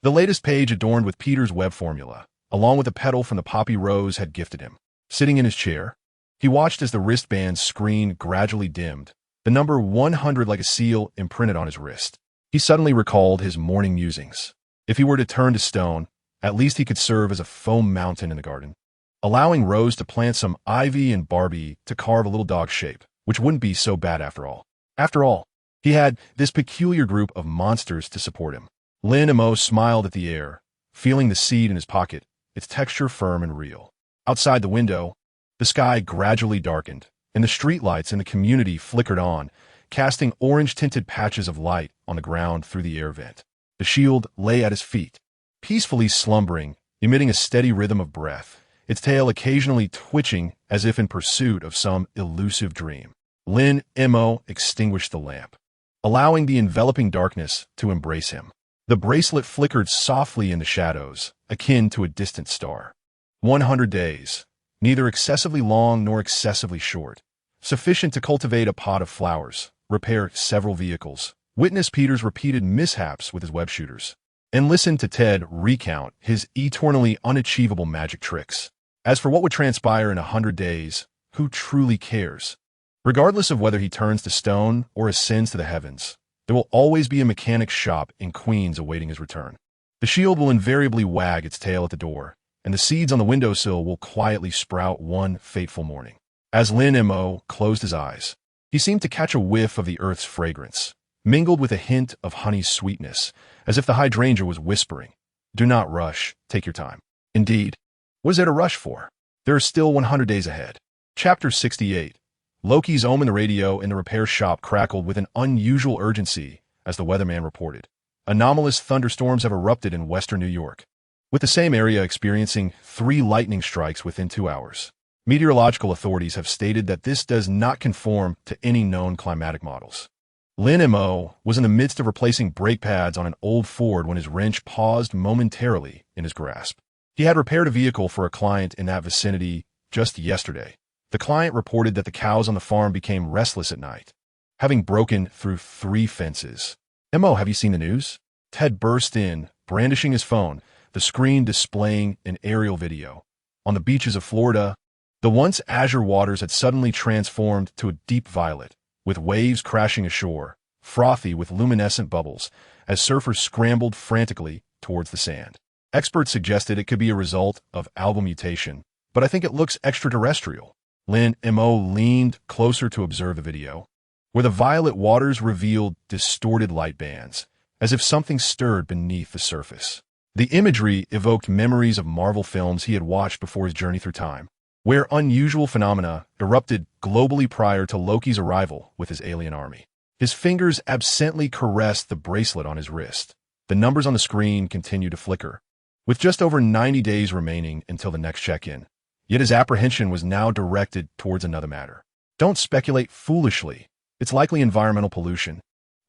The latest page adorned with Peter's web formula, along with a petal from the poppy Rose had gifted him. Sitting in his chair, he watched as the wristband's screen gradually dimmed, the number 100 like a seal imprinted on his wrist. He suddenly recalled his morning musings. If he were to turn to stone, at least he could serve as a foam mountain in the garden, allowing Rose to plant some ivy and Barbie to carve a little dog shape, which wouldn't be so bad after all. After all, he had this peculiar group of monsters to support him. Lin Mo smiled at the air, feeling the seed in his pocket, its texture firm and real. Outside the window, the sky gradually darkened, and the streetlights in the community flickered on, casting orange-tinted patches of light on the ground through the air vent. The shield lay at his feet, peacefully slumbering, emitting a steady rhythm of breath, its tail occasionally twitching as if in pursuit of some elusive dream. Lin Mo extinguished the lamp, allowing the enveloping darkness to embrace him. The bracelet flickered softly in the shadows, akin to a distant star. 100 days, neither excessively long nor excessively short, sufficient to cultivate a pot of flowers, repair several vehicles, witness Peter's repeated mishaps with his web shooters, and listen to Ted recount his eternally unachievable magic tricks. As for what would transpire in 100 days, who truly cares? Regardless of whether he turns to stone or ascends to the heavens, there will always be a mechanic's shop in Queens awaiting his return. The shield will invariably wag its tail at the door, and the seeds on the windowsill will quietly sprout one fateful morning. As Lin Mo closed his eyes, he seemed to catch a whiff of the earth's fragrance, mingled with a hint of honey's sweetness, as if the hydrangea was whispering, "Do not rush, take your time." Indeed, what is there to rush for? There are still 100 days ahead. Chapter 68. Loki's ohm in the radio in the repair shop crackled with an unusual urgency as the weatherman reported. Anomalous thunderstorms have erupted in western New York, with the same area experiencing 3 lightning strikes within 2 hours. Meteorological authorities have stated that this does not conform to any known climatic models. Lin Mo was in the midst of replacing brake pads on an old Ford when his wrench paused momentarily in his grasp. He had repaired a vehicle for a client in that vicinity just yesterday. The client reported that the cows on the farm became restless at night, having broken through 3 fences. "Mo, have you seen the news?" Ted burst in, brandishing his phone, the screen displaying an aerial video. On the beaches of Florida, the once azure waters had suddenly transformed to a deep violet, with waves crashing ashore, frothy with luminescent bubbles, as surfers scrambled frantically towards the sand. Experts suggested it could be a result of algal mutation, but I think it looks extraterrestrial. Lin Mo leaned closer to observe the video, where the violet waters revealed distorted light bands, as if something stirred beneath the surface. The imagery evoked memories of Marvel films he had watched before his journey through time, where unusual phenomena erupted globally prior to Loki's arrival with his alien army. His fingers absently caressed the bracelet on his wrist. The numbers on the screen continued to flicker, with just over 90 days remaining until the next check-in. Yet his apprehension was now directed towards another matter. Don't speculate foolishly. It's likely environmental pollution.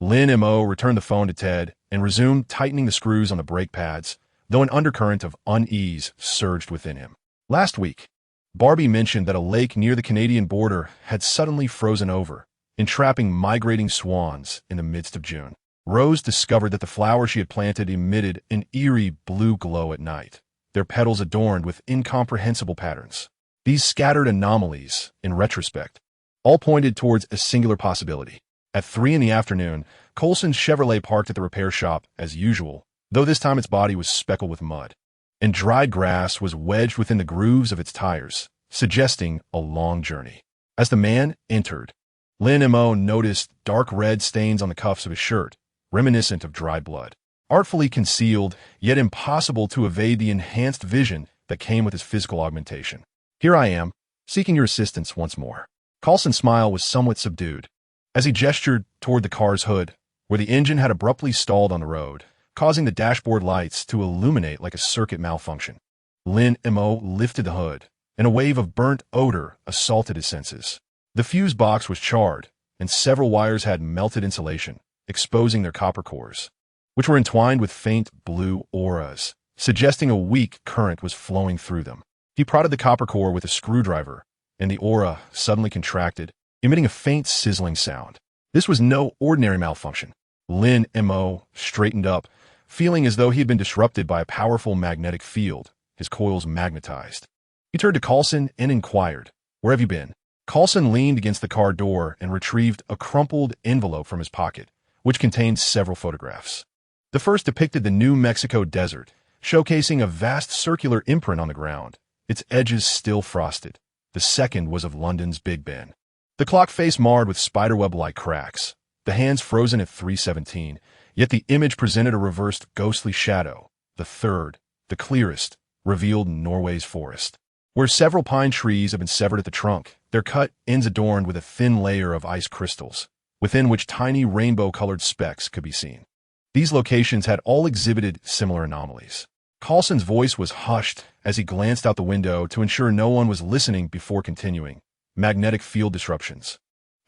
Lin Mo returned the phone to Ted and resumed tightening the screws on the brake pads, though an undercurrent of unease surged within him. Last week, Barbie mentioned that a lake near the Canadian border had suddenly frozen over, entrapping migrating swans in the midst of June. Rose discovered that the flowers she had planted emitted an eerie blue glow at night, their petals adorned with incomprehensible patterns. These scattered anomalies, in retrospect, all pointed towards a singular possibility. At 3 in the afternoon, Colson's Chevrolet parked at the repair shop as usual, though this time its body was speckled with mud, and dried grass was wedged within the grooves of its tires, suggesting a long journey. As the man entered, Lin Mo noticed dark red stains on the cuffs of his shirt, reminiscent of dried blood. Artfully concealed, yet impossible to evade the enhanced vision that came with his physical augmentation. "Here I am, seeking your assistance once more." Coulson's smile was somewhat subdued, as he gestured toward the car's hood, where the engine had abruptly stalled on the road, causing the dashboard lights to illuminate like a circuit malfunction. Lin Mo lifted the hood, and a wave of burnt odor assaulted his senses. The fuse box was charred, and several wires had melted insulation, exposing their copper cores, which were entwined with faint blue auras, suggesting a weak current was flowing through them. He prodded the copper core with a screwdriver, and the aura suddenly contracted, emitting a faint sizzling sound. This was no ordinary malfunction. Lin Mo straightened up, feeling as though he had been disrupted by a powerful magnetic field, his coils magnetized. He turned to Coulson and inquired, "Where have you been?" Coulson leaned against the car door and retrieved a crumpled envelope from his pocket, which contained several photographs. The first depicted the New Mexico desert, showcasing a vast circular imprint on the ground, its edges still frosted. The second was of London's Big Ben. The clock face marred with spiderweb-like cracks, the hands frozen at 3:17, yet the image presented a reversed ghostly shadow. The third, the clearest, revealed Norway's forest, where several pine trees have been severed at the trunk, their cut ends adorned with a thin layer of ice crystals, within which tiny rainbow-colored specks could be seen. These locations had all exhibited similar anomalies. Coulson's voice was hushed as he glanced out the window to ensure no one was listening before continuing. Magnetic field disruptions,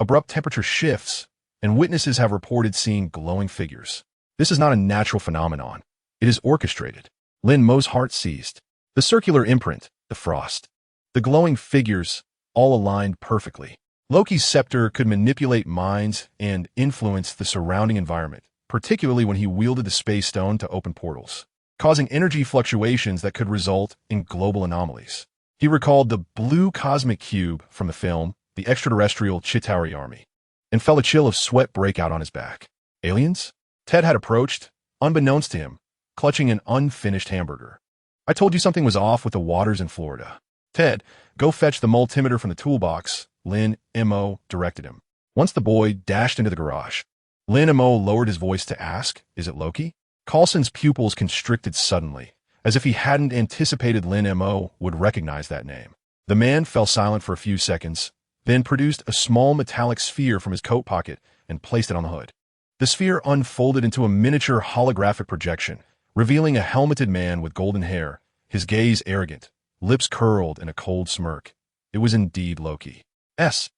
abrupt temperature shifts, and witnesses have reported seeing glowing figures. This is not a natural phenomenon. It is orchestrated. Lin Mo's heart seized. The circular imprint, the frost, the glowing figures, all aligned perfectly. Loki's scepter could manipulate minds and influence the surrounding environment, particularly when he wielded the space stone to open portals, causing energy fluctuations that could result in global anomalies. He recalled the blue cosmic cube from the film, The Extraterrestrial Chitauri Army, and felt a chill of sweat break out on his back. Aliens? Ted had approached, unbeknownst to him, clutching an unfinished hamburger. "I told you something was off with the waters in Florida." "Ted, go fetch the multimeter from the toolbox," Lin Mo directed him. Once the boy dashed into the garage, Lin Mo lowered his voice to ask, "Is it Loki?" Coulson's pupils constricted suddenly, as if he hadn't anticipated Lin Mo would recognize that name. The man fell silent for a few seconds, then produced a small metallic sphere from his coat pocket and placed it on the hood. The sphere unfolded into a miniature holographic projection, revealing a helmeted man with golden hair, his gaze arrogant, lips curled in a cold smirk. It was indeed Loki. SHIELD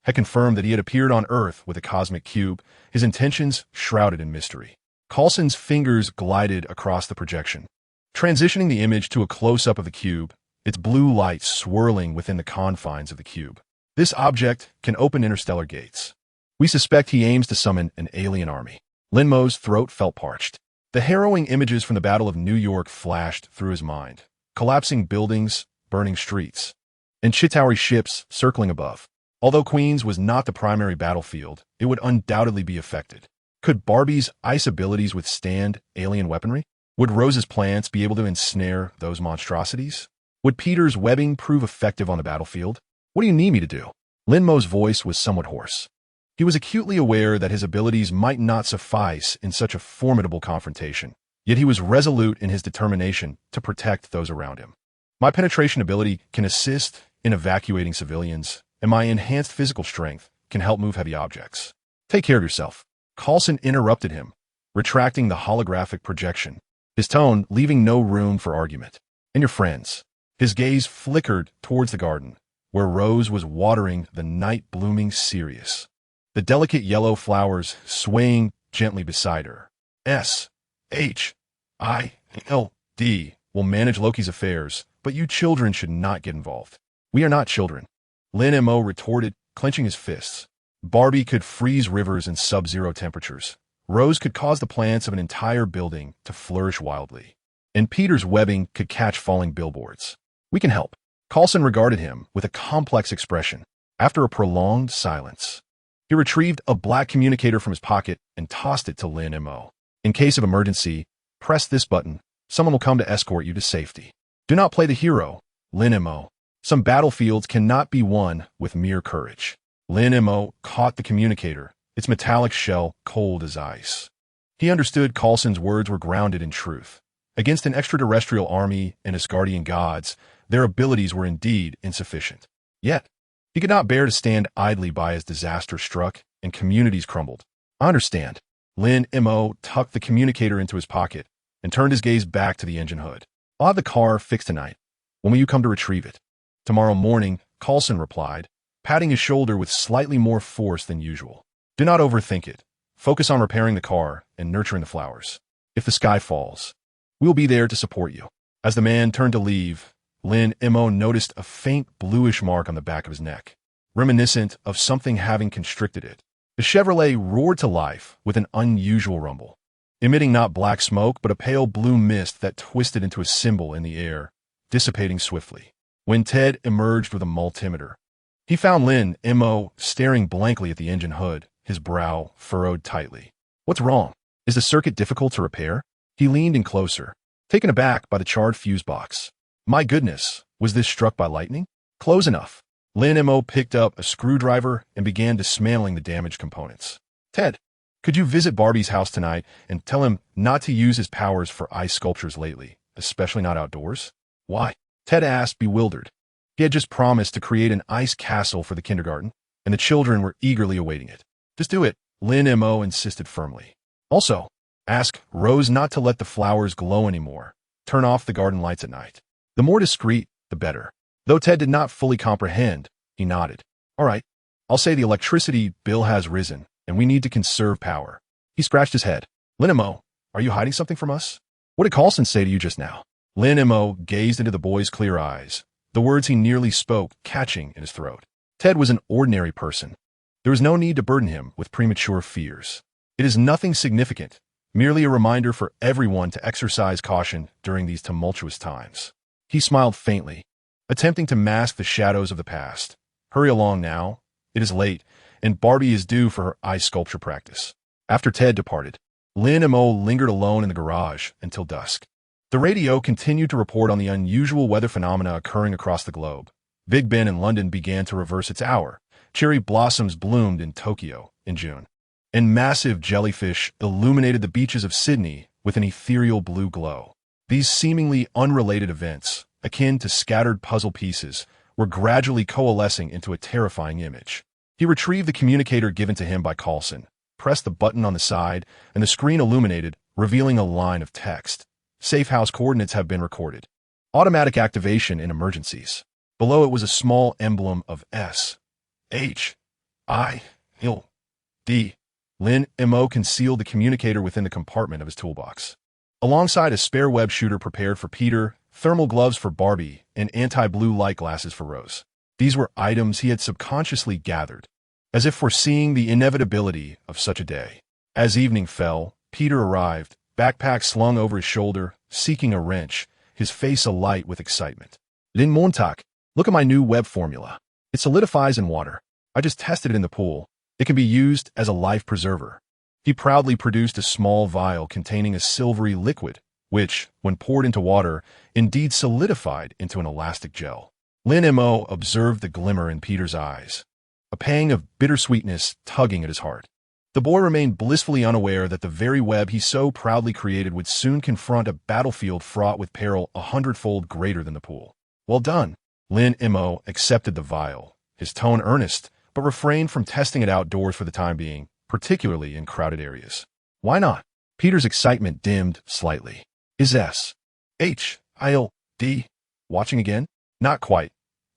had confirmed that he had appeared on Earth with a cosmic cube, his intentions shrouded in mystery. Coulson's fingers glided across the projection, transitioning the image to a close-up of the cube, its blue light swirling within the confines of the cube. "This object can open interstellar gates. We suspect he aims to summon an alien army." Lin Mo's throat felt parched. The harrowing images from the Battle of New York flashed through his mind. Collapsing buildings, burning streets, and Chitauri ships circling above. Although Queens was not the primary battlefield, it would undoubtedly be affected. Could Barbie's ice abilities withstand alien weaponry? Would Rose's plants be able to ensnare those monstrosities? Would Peter's webbing prove effective on the battlefield? "What do you need me to do?" Lin Mo's voice was somewhat hoarse. He was acutely aware that his abilities might not suffice in such a formidable confrontation, yet he was resolute in his determination to protect those around him. "My penetration ability can assist in evacuating civilians, and my enhanced physical strength can help move heavy objects." "Take care of yourself." Coulson interrupted him, retracting the holographic projection, his tone leaving no room for argument. "And your friends?" His gaze flickered towards the garden, where Rose was watering the night-blooming cereus, the delicate yellow flowers swaying gently beside her. SHIELD will manage Loki's affairs, but you children should not get involved. "We are not children," Lin Mo retorted, clenching his fists. Barbie could freeze rivers in sub-zero temperatures. Rose could cause the plants of an entire building to flourish wildly. And Peter's webbing could catch falling billboards. "We can help." Coulson regarded him with a complex expression. After a prolonged silence, he retrieved a black communicator from his pocket and tossed it to Lin Mo. "In case of emergency, press this button. Someone will come to escort you to safety. Do not play the hero, Lin Mo. Some battlefields cannot be won with mere courage." Lin Mo caught the communicator, its metallic shell cold as ice. He understood Coulson's words were grounded in truth. Against an extraterrestrial army and Asgardian gods, their abilities were indeed insufficient. Yet, he could not bear to stand idly by as disaster struck and communities crumbled. "I understand." Lin Mo tucked the communicator into his pocket and turned his gaze back to the engine hood. "I'll have the car fixed tonight. When will you come to retrieve it?" "Tomorrow morning," Coulson replied, patting his shoulder with slightly more force than usual. Do not overthink it. Focus on repairing the car and nurturing the flowers. If the sky falls, we'll be there to support you. As the man turned to leave, Lin Mo noticed a faint bluish mark on the back of his neck, reminiscent of something having constricted it. The Chevrolet roared to life with an unusual rumble, emitting not black smoke but a pale blue mist that twisted into a symbol in the air, dissipating swiftly. When Ted emerged with a multimeter, he found Lin Mo staring blankly at the engine hood, his brow furrowed tightly. What's wrong? Is the circuit difficult to repair? He leaned in closer, taken aback by the charred fuse box. My goodness, was this struck by lightning? Close enough. Lin Mo picked up a screwdriver and began dismantling the damaged components. Ted, could you visit Barbie's house tonight and tell him not to use his powers for ice sculptures lately, especially not outdoors? Why? Ted asked, bewildered. He had just promised to create an ice castle for the kindergarten, and the children were eagerly awaiting it. Just do it, Lin Mo insisted firmly. Also, ask Rose not to let the flowers glow anymore. Turn off the garden lights at night. The more discreet, the better. Though Ted did not fully comprehend, he nodded. All right, I'll say the electricity bill has risen, and we need to conserve power. He scratched his head. Lin Mo, are you hiding something from us? What did Carlson say to you just now? Lin Mo gazed into the boy's clear eyes, the words he nearly spoke catching in his throat. Ted was an ordinary person. There was no need to burden him with premature fears. It is nothing significant, merely a reminder for everyone to exercise caution during these tumultuous times. He smiled faintly, attempting to mask the shadows of the past. Hurry along now. It is late, and Barbie is due for her ice sculpture practice. After Ted departed, Lin Mo lingered alone in the garage until dusk. The radio continued to report on the unusual weather phenomena occurring across the globe. Big Ben in London began to reverse its hour. Cherry blossoms bloomed in Tokyo in June, and massive jellyfish illuminated the beaches of Sydney with an ethereal blue glow. These seemingly unrelated events, akin to scattered puzzle pieces, were gradually coalescing into a terrifying image. He retrieved the communicator given to him by Carlson, pressed the button on the side, and the screen illuminated, revealing a line of text. Safe house coordinates have been recorded. Automatic activation in emergencies. Below it was a small emblem of S. H. I. L. D. Lin Mo concealed the communicator within the compartment of his toolbox, alongside a spare web shooter prepared for Peter, thermal gloves for Barbie, and anti-blue light glasses for Rose. These were items he had subconsciously gathered, as if foreseeing the inevitability of such a day. As evening fell, Peter arrived, backpack slung over his shoulder, seeking a wrench, his face alight with excitement. Lin Montag, look at my new web formula. It solidifies in water. I just tested it in the pool. It can be used as a life preserver. He proudly produced a small vial containing a silvery liquid, which, when poured into water, indeed solidified into an elastic gel. Lin Mo observed the glimmer in Peter's eyes, a pang of bittersweetness tugging at his heart. The boy remained blissfully unaware that the very web he so proudly created would soon confront a battlefield fraught with peril 100-fold greater than the pool. Well done. Lin Mo accepted the vial, his tone earnest, but refrained from testing it outdoors for the time being, particularly in crowded areas. Why not? Peter's excitement dimmed slightly. Is S. H. I. L. D. watching again? Not quite.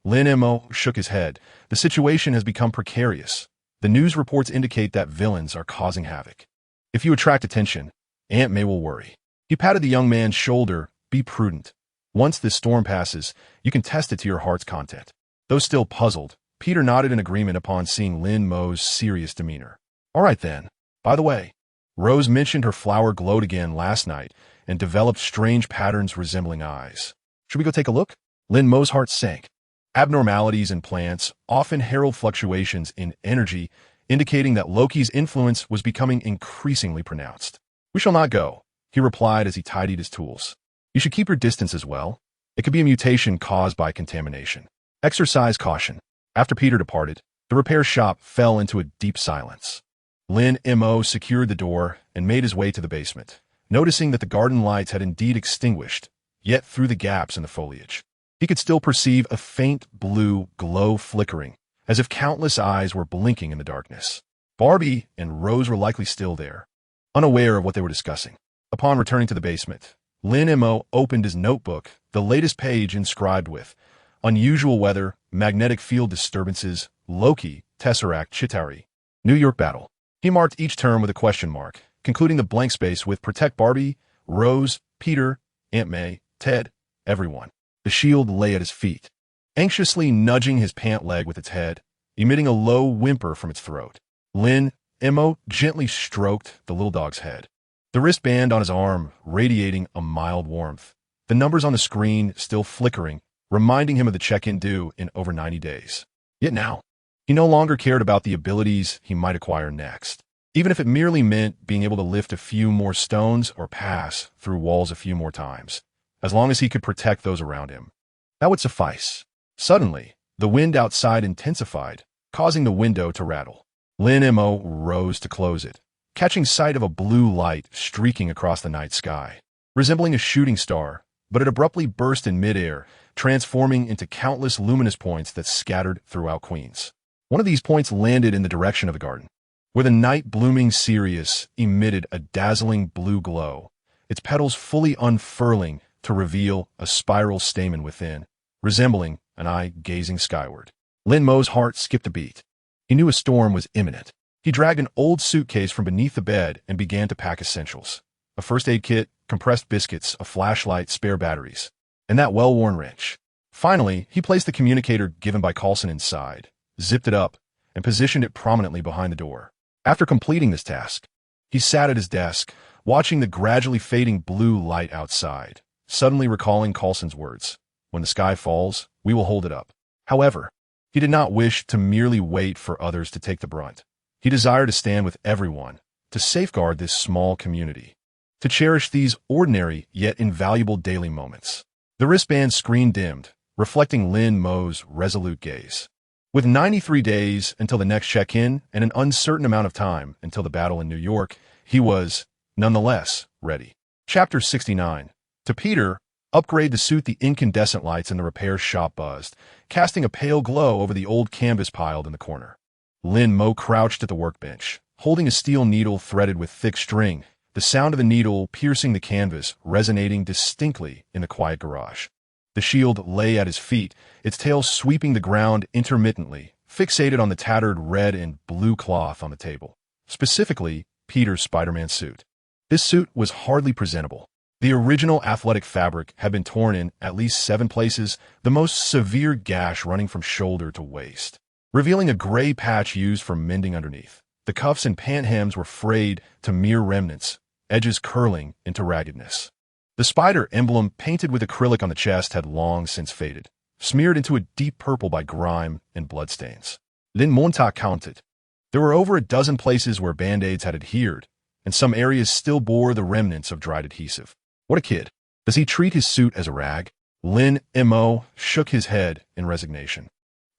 Lin Mo shook his head. The situation has become precarious. The news reports indicate that villains are causing havoc. If you attract attention, Aunt May will worry. He patted the young man's shoulder. Be prudent. Once this storm passes, you can test it to your heart's content. Though still puzzled, Peter nodded in agreement upon seeing Lin Mo's serious demeanor. All right then. By the way, Rose mentioned her flower glowed again last night and developed strange patterns resembling eyes. Should we go take a look? Lin Mo's heart sank. Abnormalities in plants often herald fluctuations in energy, indicating that Loki's influence was becoming increasingly pronounced. We shall not go, he replied as he tidied his tools. You should keep your distance as well. It could be a mutation caused by contamination. Exercise caution. After Peter departed, the repair shop fell into a deep silence. Lin Mo secured the door and made his way to the basement, noticing that the garden lights had indeed extinguished, yet through the gaps in the foliage, he could still perceive a faint blue glow flickering, as if countless eyes were blinking in the darkness. Barbie and Rose were likely still there, unaware of what they were discussing. Upon returning to the basement, Lin Mo opened his notebook, the latest page inscribed with, Unusual weather, magnetic field disturbances, Loki, Tesseract, Chitauri. New York battle. He marked each term with a question mark, concluding the blank space with Protect Barbie, Rose, Peter, Aunt May, Ted, everyone. The shield lay at his feet, anxiously nudging his pant leg with its head, emitting a low whimper from its throat. Lin Mo gently stroked the little dog's head, the wristband on his arm radiating a mild warmth, the numbers on the screen still flickering, reminding him of the check-in due in over 90 days. Yet now, he no longer cared about the abilities he might acquire next, even if it merely meant being able to lift a few more stones or pass through walls a few more times, as long as he could protect those around him. That would suffice. Suddenly, the wind outside intensified, causing the window to rattle. Lin Mo rose to close it, catching sight of a blue light streaking across the night sky, resembling a shooting star, but it abruptly burst in midair, transforming into countless luminous points that scattered throughout Queens. One of these points landed in the direction of the garden, where the night-blooming cereus emitted a dazzling blue glow, its petals fully unfurling to reveal a spiral stamen within, resembling an eye gazing skyward. Lin Mo's heart skipped a beat. He knew a storm was imminent. He dragged an old suitcase from beneath the bed and began to pack essentials. A first aid kit, compressed biscuits, a flashlight, spare batteries, and that well-worn wrench. Finally, he placed the communicator given by Coulson inside, zipped it up, and positioned it prominently behind the door. After completing this task, he sat at his desk, watching the gradually fading blue light outside, suddenly recalling Coulson's words, "When the sky falls, we will hold it up." However, he did not wish to merely wait for others to take the brunt. He desired to stand with everyone, to safeguard this small community, to cherish these ordinary yet invaluable daily moments. The wristband screen dimmed, reflecting Lin Mo's resolute gaze. With 93 days until the next check-in and an uncertain amount of time until the battle in New York, he was, nonetheless, ready. Chapter 69. To Peter, upgrade to suit the incandescent lights in the repair shop buzzed, casting a pale glow over the old canvas piled in the corner. Lin Mo crouched at the workbench, holding a steel needle threaded with thick string, the sound of the needle piercing the canvas resonating distinctly in the quiet garage. The shield lay at his feet, its tail sweeping the ground intermittently, fixated on the tattered red and blue cloth on the table, specifically Peter's Spider-Man suit. This suit was hardly presentable. The original athletic fabric had been torn in at least 7 places, the most severe gash running from shoulder to waist, revealing a gray patch used for mending underneath. The cuffs and pant hems were frayed to mere remnants, edges curling into raggedness. The spider emblem painted with acrylic on the chest had long since faded, smeared into a deep purple by grime and bloodstains. Lin Mo counted. There were over a dozen places where Band-Aids had adhered, and some areas still bore the remnants of dried adhesive. What a kid. Does he treat his suit as a rag? Lin Mo shook his head in resignation,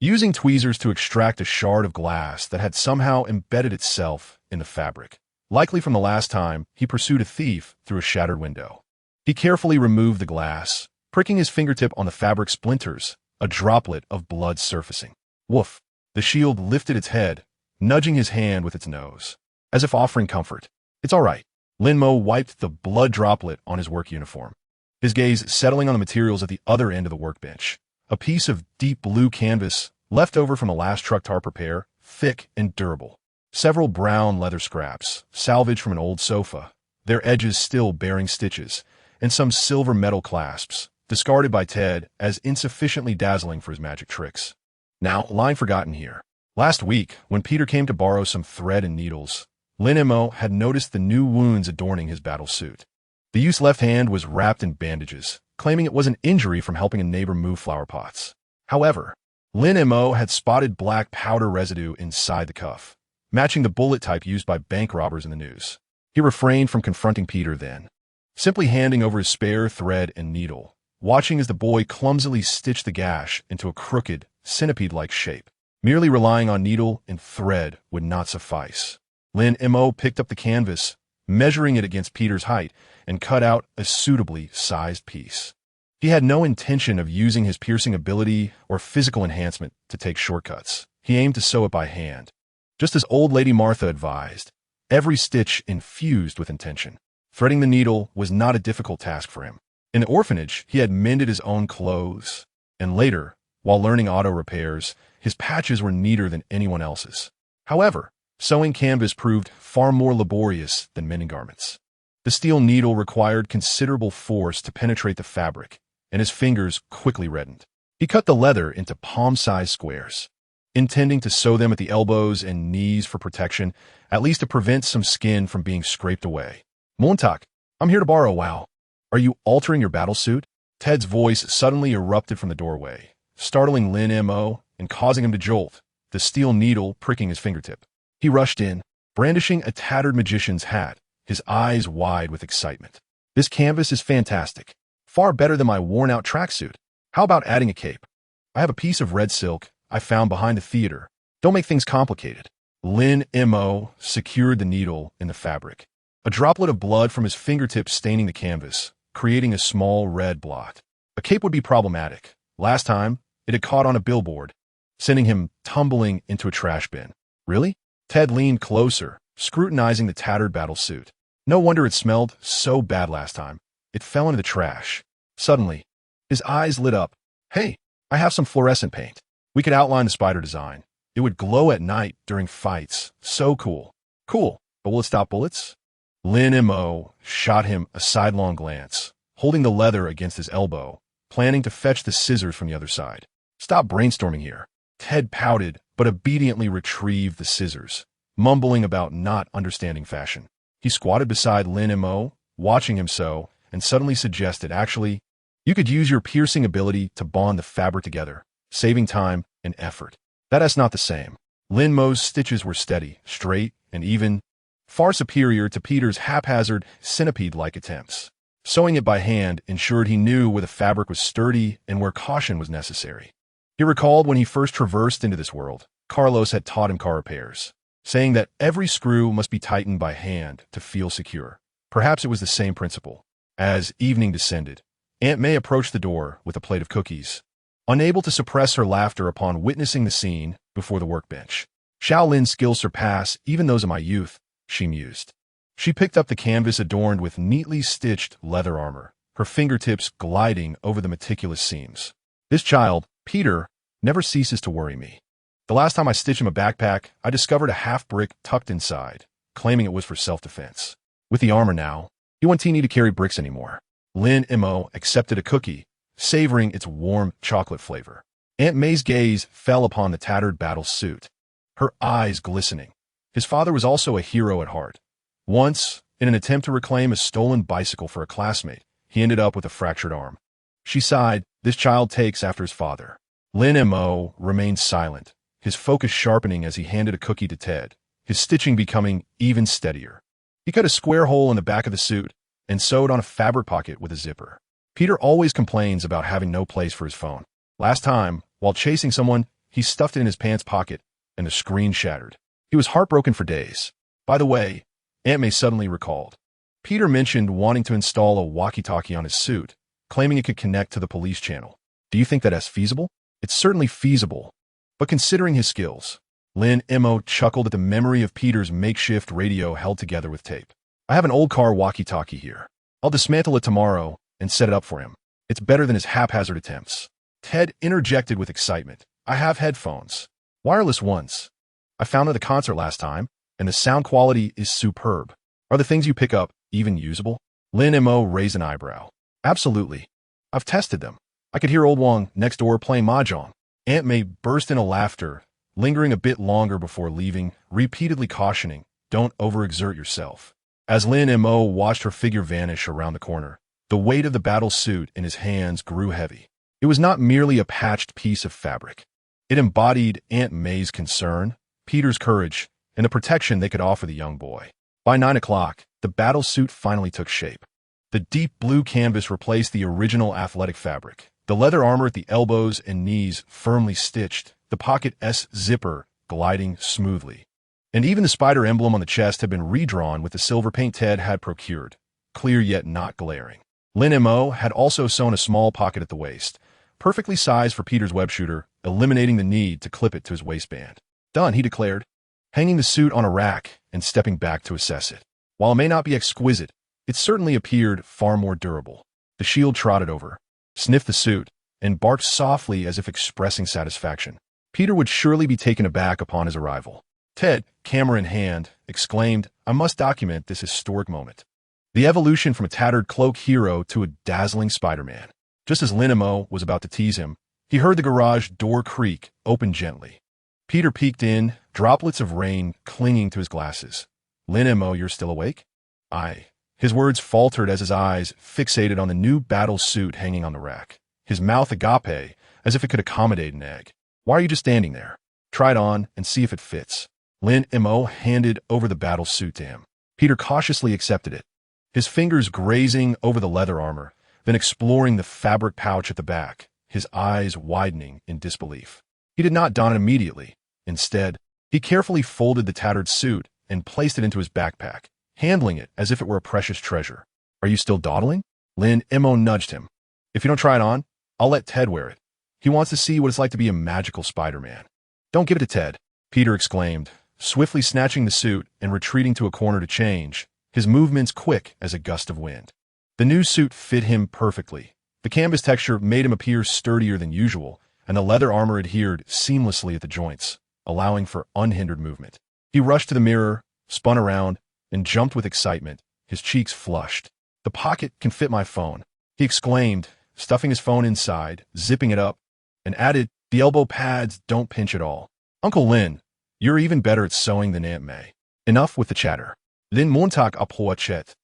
using tweezers to extract a shard of glass that had somehow embedded itself in the fabric, likely from the last time he pursued a thief through a shattered window. He carefully removed the glass, pricking his fingertip on the fabric splinters, a droplet of blood surfacing. Woof! The shield lifted its head, nudging his hand with its nose, as if offering comfort. It's all right. Lin Mo wiped the blood droplet on his work uniform, his gaze settling on the materials at the other end of the workbench. A piece of deep blue canvas left over from the last truck tarp repair, thick and durable. Several brown leather scraps, salvaged from an old sofa, their edges still bearing stitches, and some silver metal clasps, discarded by Ted as insufficiently dazzling for his magic tricks. Now, line forgotten here. Last week, when Peter came to borrow some thread and needles, Lin Mo had noticed the new wounds adorning his battle suit. The youth's left hand was wrapped in bandages, claiming it was an injury from helping a neighbor move flower pots. However, Lin Mo had spotted black powder residue inside the cuff, matching the bullet type used by bank robbers in the news. He refrained from confronting Peter then, simply handing over his spare thread and needle, watching as the boy clumsily stitched the gash into a crooked, centipede-like shape. Merely relying on needle and thread would not suffice. Lin Mo picked up the canvas, measuring it against Peter's height, and cut out a suitably sized piece. He had no intention of using his piercing ability or physical enhancement to take shortcuts. He aimed to sew it by hand, just as old Lady Martha advised, every stitch infused with intention. Threading the needle was not a difficult task for him. In the orphanage, he had mended his own clothes, and later, While learning auto repairs, his patches were neater than anyone else's. However, sewing canvas proved far more laborious than mending garments. The steel needle required considerable force to penetrate the fabric, and his fingers quickly reddened. He cut the leather into palm-sized squares, intending to sew them at the elbows and knees for protection, at least to prevent some skin from being scraped away. Montauk, I'm here to borrow a wow. Are you altering your battle suit? Ted's voice suddenly erupted from the doorway, startling Lin Mo and causing him to jolt, the steel needle pricking his fingertip. He rushed in, brandishing a tattered magician's hat, his eyes wide with excitement. This canvas is fantastic. Far better than my worn-out tracksuit. How about adding a cape? I have a piece of red silk I found behind the theater. Don't make things complicated. Lin Mo secured the needle in the fabric. A droplet of blood from his fingertips staining the canvas, creating a small red blot. A cape would be problematic. Last time, it had caught on a billboard, sending him tumbling into a trash bin. Really? Ted leaned closer, scrutinizing the tattered battle suit. No wonder it smelled so bad last time. It fell into the trash. Suddenly, his eyes lit up. Hey, I have some fluorescent paint. We could outline the spider design. It would glow at night during fights. So cool. Cool, but will it stop bullets? Lin Mo shot him a sidelong glance, holding the leather against his elbow, planning to fetch the scissors from the other side. Stop brainstorming here. Ted pouted, but obediently retrieved the scissors, mumbling about not understanding fashion. He squatted beside Lin Mo, watching him sew, and suddenly suggested, actually, you could use your piercing ability to bond the fabric together, saving time and effort. That's not the same. Lin Mo's stitches were steady, straight, and even, far superior to Peter's haphazard, centipede-like attempts. Sewing it by hand ensured he knew where the fabric was sturdy and where caution was necessary. He recalled when he first traversed into this world, Carlos had taught him car repairs, saying that every screw must be tightened by hand to feel secure. Perhaps it was the same principle. As evening descended, Aunt May approached the door with a plate of cookies, unable to suppress her laughter upon witnessing the scene before the workbench. Shaolin's skills surpass even those of my youth, she mused. She picked up the canvas adorned with neatly stitched leather armor, her fingertips gliding over the meticulous seams. This child, Peter, never ceases to worry me. The last time I stitched him a backpack, I discovered a half-brick tucked inside, claiming it was for self-defense. With the armor now, he won't need to carry bricks anymore. Lin Mo accepted a cookie, savoring its warm chocolate flavor. Aunt May's gaze fell upon the tattered battle suit, her eyes glistening. His father was also a hero at heart. Once, in an attempt to reclaim a stolen bicycle for a classmate, he ended up with a fractured arm. She sighed, this child takes after his father. Lin Mo remained silent, his focus sharpening as he handed a cookie to Ted, his stitching becoming even steadier. He cut a square hole in the back of the suit and sewed on a fabric pocket with a zipper. Peter always complains about having no place for his phone. Last time, while chasing someone, he stuffed it in his pants pocket, and the screen shattered. He was heartbroken for days. By the way, Aunt May suddenly recalled. Peter mentioned wanting to install a walkie-talkie on his suit, claiming it could connect to the police channel. Do you think that's feasible? It's certainly feasible. But considering his skills, Lin Mo chuckled at the memory of Peter's makeshift radio held together with tape. I have an old car walkie-talkie here. I'll dismantle it tomorrow and set it up for him. It's better than his haphazard attempts. Ted interjected with excitement. I have headphones. Wireless ones. I found at the concert last time, and the sound quality is superb. Are the things you pick up even usable? Lin Mo raised an eyebrow. Absolutely. I've tested them. I could hear old Wong next door playing mahjong. Aunt May burst into laughter, lingering a bit longer before leaving, repeatedly cautioning, don't overexert yourself. As Lin Mo watched her figure vanish around the corner, the weight of the battle suit in his hands grew heavy. It was not merely a patched piece of fabric. It embodied Aunt May's concern, Peter's courage, and the protection they could offer the young boy. By 9 o'clock, the battle suit finally took shape. The deep blue canvas replaced the original athletic fabric, the leather armor at the elbows and knees firmly stitched, the pocket S zipper gliding smoothly. And even the spider emblem on the chest had been redrawn with the silver paint Ted had procured, clear yet not glaring. Lin Mo had also sewn a small pocket at the waist, perfectly sized for Peter's web shooter, eliminating the need to clip it to his waistband. Done, he declared, hanging the suit on a rack and stepping back to assess it. While it may not be exquisite, it certainly appeared far more durable. The shield trotted over, sniffed the suit, and barked softly as if expressing satisfaction. Peter would surely be taken aback upon his arrival. Ted, camera in hand, exclaimed, "I must document this historic moment." The evolution from a tattered cloak hero to a dazzling Spider-Man. Just as Lin Mo was about to tease him, he heard the garage door creak, open gently. Peter peeked in, droplets of rain clinging to his glasses. "Lin Mo, you're still awake?" "Aye." His words faltered as his eyes fixated on the new battle suit hanging on the rack. His mouth agape, as if it could accommodate an egg. "Why are you just standing there? Try it on and see if it fits." Lin Mo handed over the battle suit to him. Peter cautiously accepted it, his fingers grazing over the leather armor, then exploring the fabric pouch at the back, his eyes widening in disbelief. He did not don it immediately. Instead, he carefully folded the tattered suit and placed it into his backpack, handling it as if it were a precious treasure. "Are you still dawdling?" Lin Mo nudged him. "If you don't try it on, I'll let Ted wear it. He wants to see what it's like to be a magical Spider-Man." "Don't give it to Ted," Peter exclaimed, swiftly snatching the suit and retreating to a corner to change, his movements quick as a gust of wind. The new suit fit him perfectly. The canvas texture made him appear sturdier than usual, and the leather armor adhered seamlessly at the joints, allowing for unhindered movement. He rushed to the mirror, spun around, and jumped with excitement, his cheeks flushed. "The pocket can fit my phone," he exclaimed, stuffing his phone inside, zipping it up, and added, "The elbow pads don't pinch at all. Uncle Lin, you're even better at sewing than Aunt May." Enough with the chatter. Lin Montak aphoachet,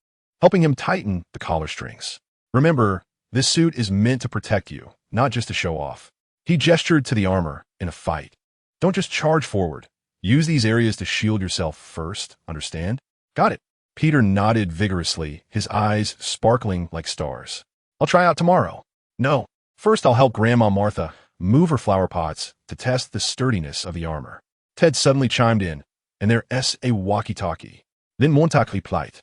helping him tighten the collar strings. "Remember, this suit is meant to protect you, not just to show off." He gestured to the armor in a fight. "Don't just charge forward. Use these areas to shield yourself first, understand?" "Got it." Peter nodded vigorously, his eyes sparkling like stars. "I'll try out tomorrow." "No. First I'll help Grandma Martha move her flower pots to test the sturdiness of the armor." Ted suddenly chimed in, and there's a walkie-talkie. Then Montak replied,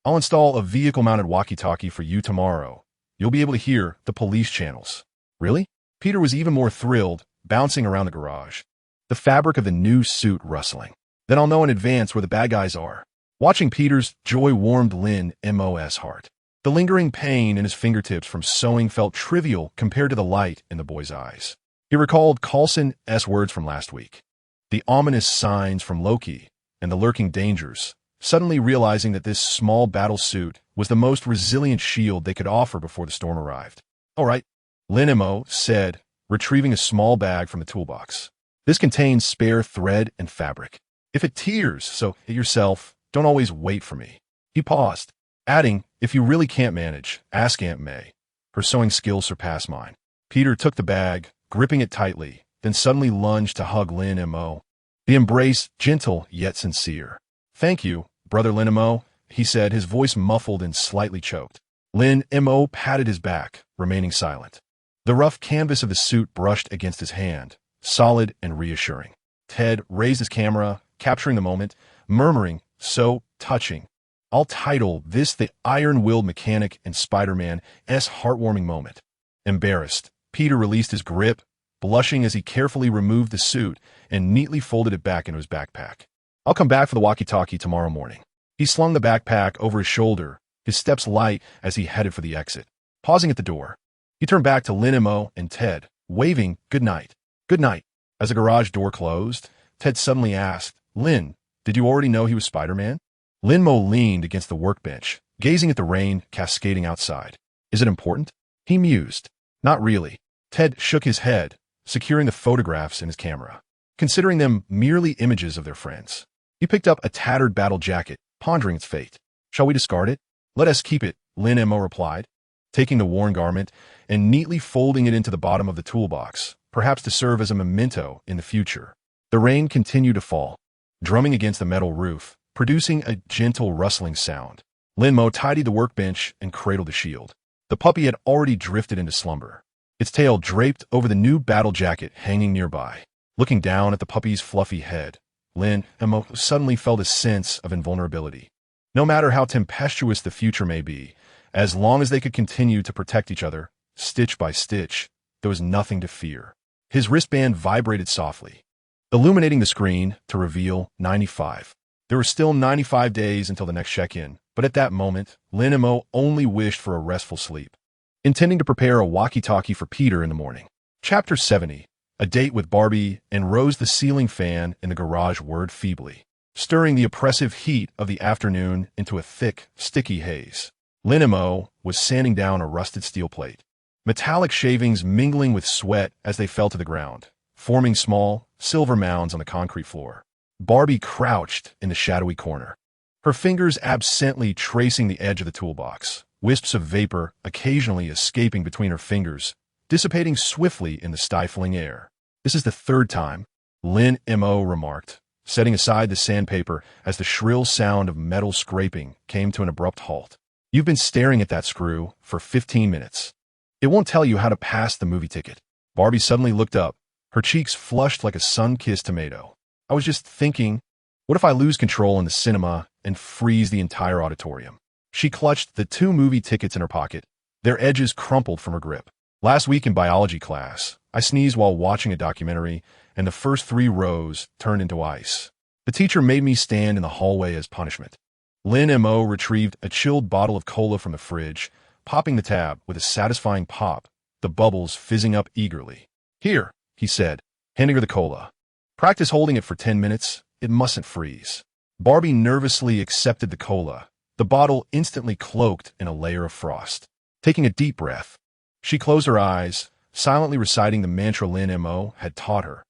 "I'll install a vehicle-mounted walkie-talkie for you tomorrow. You'll be able to hear the police channels." "Really?" Peter was even more thrilled, bouncing around the garage, the fabric of the new suit rustling. "Then I'll know in advance where the bad guys are." Watching Peter's joy warmed Lin Mo's heart. The lingering pain in his fingertips from sewing felt trivial compared to the light in the boy's eyes. He recalled Coulson's words from last week, the ominous signs from Loki, and the lurking dangers, suddenly realizing that this small battle suit was the most resilient shield they could offer before the storm arrived. "All right," Lin Mo said, retrieving a small bag from the toolbox. "This contains spare thread and fabric. If it tears, so hit yourself, don't always wait for me." He paused, adding, "If you really can't manage, ask Aunt May. Her sewing skills surpass mine." Peter took the bag, gripping it tightly, then suddenly lunged to hug Lin Mo. The embrace gentle yet sincere. "Thank you, Brother Lin Mo," he said, his voice muffled and slightly choked. Lin Mo patted his back, remaining silent. The rough canvas of the suit brushed against his hand, solid and reassuring. Ted raised his camera, capturing the moment, murmuring, "So touching. I'll title this the iron-willed mechanic and Spider-Man's heartwarming moment." Embarrassed, Peter released his grip, blushing as he carefully removed the suit and neatly folded it back into his backpack. "I'll come back for the walkie-talkie tomorrow morning." He slung the backpack over his shoulder, his steps light as he headed for the exit. Pausing at the door, he turned back to Lin Mo and Ted, waving good night. "Good night." As the garage door closed, Ted suddenly asked, "Lin, did you already know he was Spider-Man?" Lin Mo leaned against the workbench, gazing at the rain cascading outside. "Is it important?" He mused. "Not really." Ted shook his head, securing the photographs in his camera, considering them merely images of their friends. He picked up a tattered battle jacket, pondering its fate. "Shall we discard it?" "Let us keep it," Lin Mo replied, taking the worn garment and neatly folding it into the bottom of the toolbox, perhaps to serve as a memento in the future. The rain continued to fall, drumming against the metal roof, producing a gentle rustling sound. Lin Mo tidied the workbench and cradled the shield. The puppy had already drifted into slumber, its tail draped over the new battle jacket hanging nearby. Looking down at the puppy's fluffy head, Lin Mo suddenly felt a sense of invulnerability. No matter how tempestuous the future may be, as long as they could continue to protect each other, stitch by stitch, there was nothing to fear. His wristband vibrated softly, illuminating the screen to reveal 95. There were still 95 days until the next check-in, but at that moment, Lin Mo only wished for a restful sleep. intending to prepare a walkie-talkie for Peter in the morning. Chapter 70. A date with Barbie, and Rose. The ceiling fan in the garage whirred feebly, stirring the oppressive heat of the afternoon into a thick, sticky haze. Lin Mo was sanding down a rusted steel plate, metallic shavings mingling with sweat as they fell to the ground, forming small, silver mounds on the concrete floor. Barbie crouched in the shadowy corner, her fingers absently tracing the edge of the toolbox, wisps of vapor occasionally escaping between her fingers, dissipating swiftly in the stifling air. "This is the third time," Lin Mo remarked, setting aside the sandpaper as the shrill sound of metal scraping came to an abrupt halt. "You've been staring at that screw for 15 minutes. It won't tell you how to pass the movie ticket." Barbie suddenly looked up, her cheeks flushed like a sun-kissed tomato. "I was just thinking, what if I lose control in the cinema and freeze the entire auditorium?" She clutched the 2 movie tickets in her pocket, their edges crumpled from her grip. "Last week in biology class, I sneezed while watching a documentary, and the first 3 rows turned into ice. The teacher made me stand in the hallway as punishment." Lin Mo retrieved a chilled bottle of cola from the fridge, popping the tab with a satisfying pop, the bubbles fizzing up eagerly. "Here," he said, handing her the cola. "Practice holding it for 10 minutes. It mustn't freeze." Barbie nervously accepted the cola, the bottle instantly cloaked in a layer of frost. Taking a deep breath, she closed her eyes, silently reciting the mantra Lin Mo had taught her.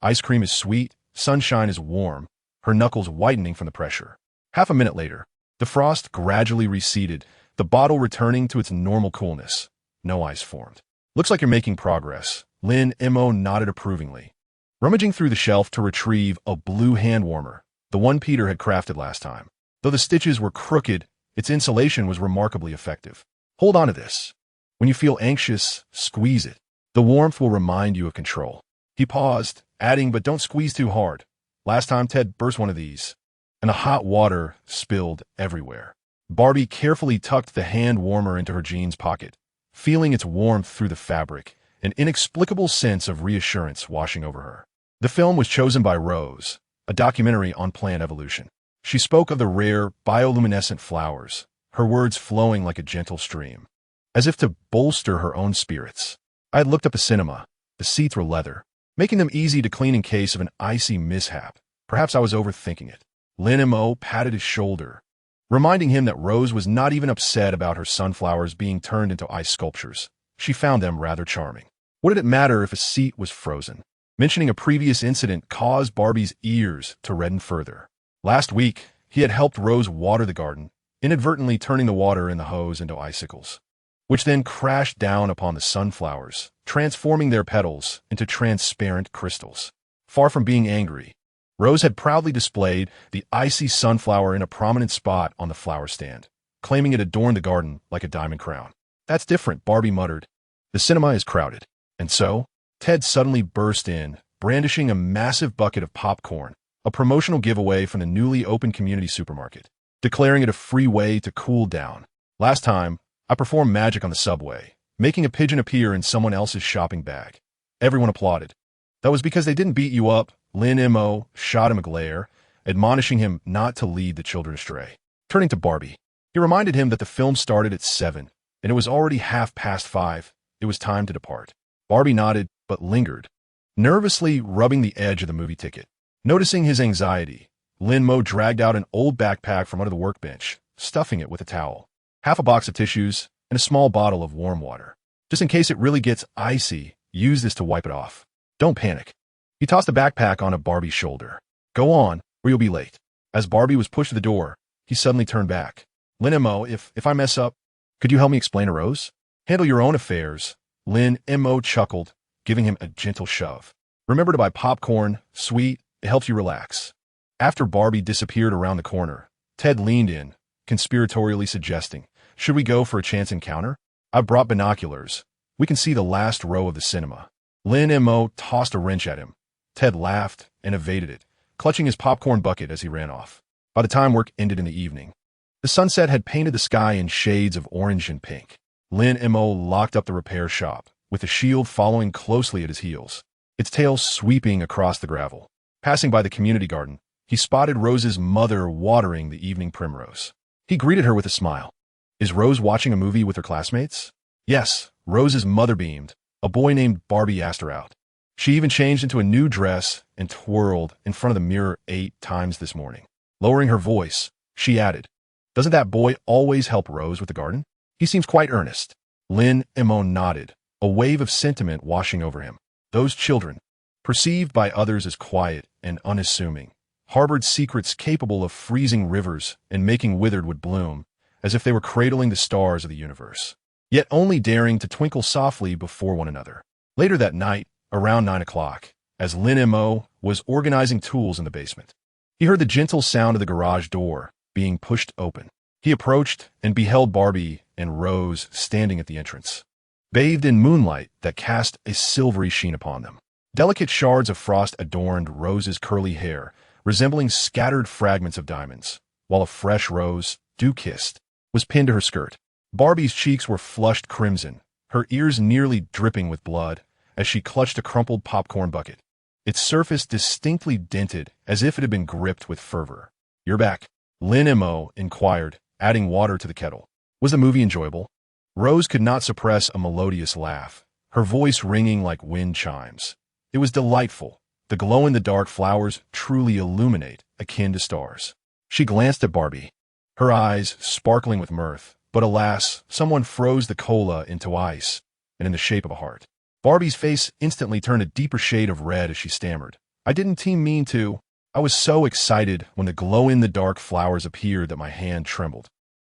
"Ice cream is sweet, sunshine is warm," her knuckles whitening from the pressure. Half a minute later, the frost gradually receded, the bottle returning to its normal coolness. No ice formed. "Looks like you're making progress." Lin Mo nodded approvingly, rummaging through the shelf to retrieve a blue hand warmer, the one Peter had crafted last time. Though the stitches were crooked, its insulation was remarkably effective. "Hold on to this. When you feel anxious, squeeze it. The warmth will remind you of control." He paused, adding, "But don't squeeze too hard. Last time Ted burst one of these, and the hot water spilled everywhere." Barbie carefully tucked the hand warmer into her jeans pocket, feeling its warmth through the fabric, an inexplicable sense of reassurance washing over her. The film was chosen by Rose, a documentary on plant evolution. She spoke of the rare, bioluminescent flowers, her words flowing like a gentle stream, as if to bolster her own spirits. I had looked up the cinema. The seats were leather, making them easy to clean in case of an icy mishap. Perhaps I was overthinking it. Lin Mo patted his shoulder, reminding him that Rose was not even upset about her sunflowers being turned into ice sculptures. She found them rather charming. What did it matter if a seat was frozen? Mentioning a previous incident caused Barbie's ears to redden further. Last week, he had helped Rose water the garden, inadvertently turning the water in the hose into icicles, which then crashed down upon the sunflowers, transforming their petals into transparent crystals. Far from being angry, Rose had proudly displayed the icy sunflower in a prominent spot on the flower stand, claiming it adorned the garden like a diamond crown. "That's different," Barbie muttered. "The cinema is crowded." And so, Ted suddenly burst in, brandishing a massive bucket of popcorn, a promotional giveaway from the newly opened community supermarket, declaring it a free way to cool down. "Last time, I performed magic on the subway, making a pigeon appear in someone else's shopping bag. Everyone applauded. That was because they didn't beat you up." Lin Mo shot him a glare, admonishing him not to lead the children astray. Turning to Barbie, he reminded him that the film started at 7, and it was already 5:30. It was time to depart. Barbie nodded, but lingered, nervously rubbing the edge of the movie ticket. Noticing his anxiety, Lin Mo dragged out an old backpack from under the workbench, stuffing it with a towel, half a box of tissues, and a small bottle of warm water. "Just in case it really gets icy, use this to wipe it off. Don't panic." He tossed the backpack onto Barbie's shoulder. "Go on, or you'll be late." As Barbie was pushed to the door, he suddenly turned back. "Lin Mo, if I mess up, could you help me explain to Rose?" "Handle your own affairs." Lin Mo chuckled, giving him a gentle shove. "Remember to buy popcorn, sweet, it helps you relax." After Barbie disappeared around the corner, Ted leaned in, conspiratorially suggesting, "Should we go for a chance encounter? I've brought binoculars. We can see the last row of the cinema." Lin Mo tossed a wrench at him. Ted laughed and evaded it, clutching his popcorn bucket as he ran off. By the time work ended in the evening, the sunset had painted the sky in shades of orange and pink. Lin Mo locked up the repair shop, with the shield following closely at his heels, its tail sweeping across the gravel. Passing by the community garden, he spotted Rose's mother watering the evening primrose. He greeted her with a smile. "Is Rose watching a movie with her classmates?" Yes, Rose's mother beamed. A boy named Barbie asked her out. She even changed into a new dress and twirled in front of the mirror 8 times this morning. Lowering her voice, she added, "Doesn't that boy always help Rose with the garden? He seems quite earnest." Lin Mo nodded, a wave of sentiment washing over him. Those children, perceived by others as quiet and unassuming, harbored secrets capable of freezing rivers and making withered wood bloom, as if they were cradling the stars of the universe, yet only daring to twinkle softly before one another. Later that night, around 9 o'clock, as Lin Mo was organizing tools in the basement, he heard the gentle sound of the garage door being pushed open. He approached and beheld Barbie and Rose standing at the entrance, bathed in moonlight that cast a silvery sheen upon them. Delicate shards of frost adorned Rose's curly hair, resembling scattered fragments of diamonds, while a fresh rose, dew-kissed, was pinned to her skirt. Barbie's cheeks were flushed crimson, her ears nearly dripping with blood, as she clutched a crumpled popcorn bucket, its surface distinctly dented as if it had been gripped with fervor. "You're back," Lin Mo inquired, adding water to the kettle. Was the movie enjoyable? Rose could not suppress a melodious laugh, her voice ringing like wind chimes. It was delightful. The glow-in-the-dark flowers truly illuminate, akin to stars. She glanced at Barbie, her eyes sparkling with mirth, but alas, someone froze the cola into ice, and in the shape of a heart. Barbie's face instantly turned a deeper shade of red as she stammered. "I didn't mean to. I was so excited when the glow-in-the-dark flowers appeared that my hand trembled."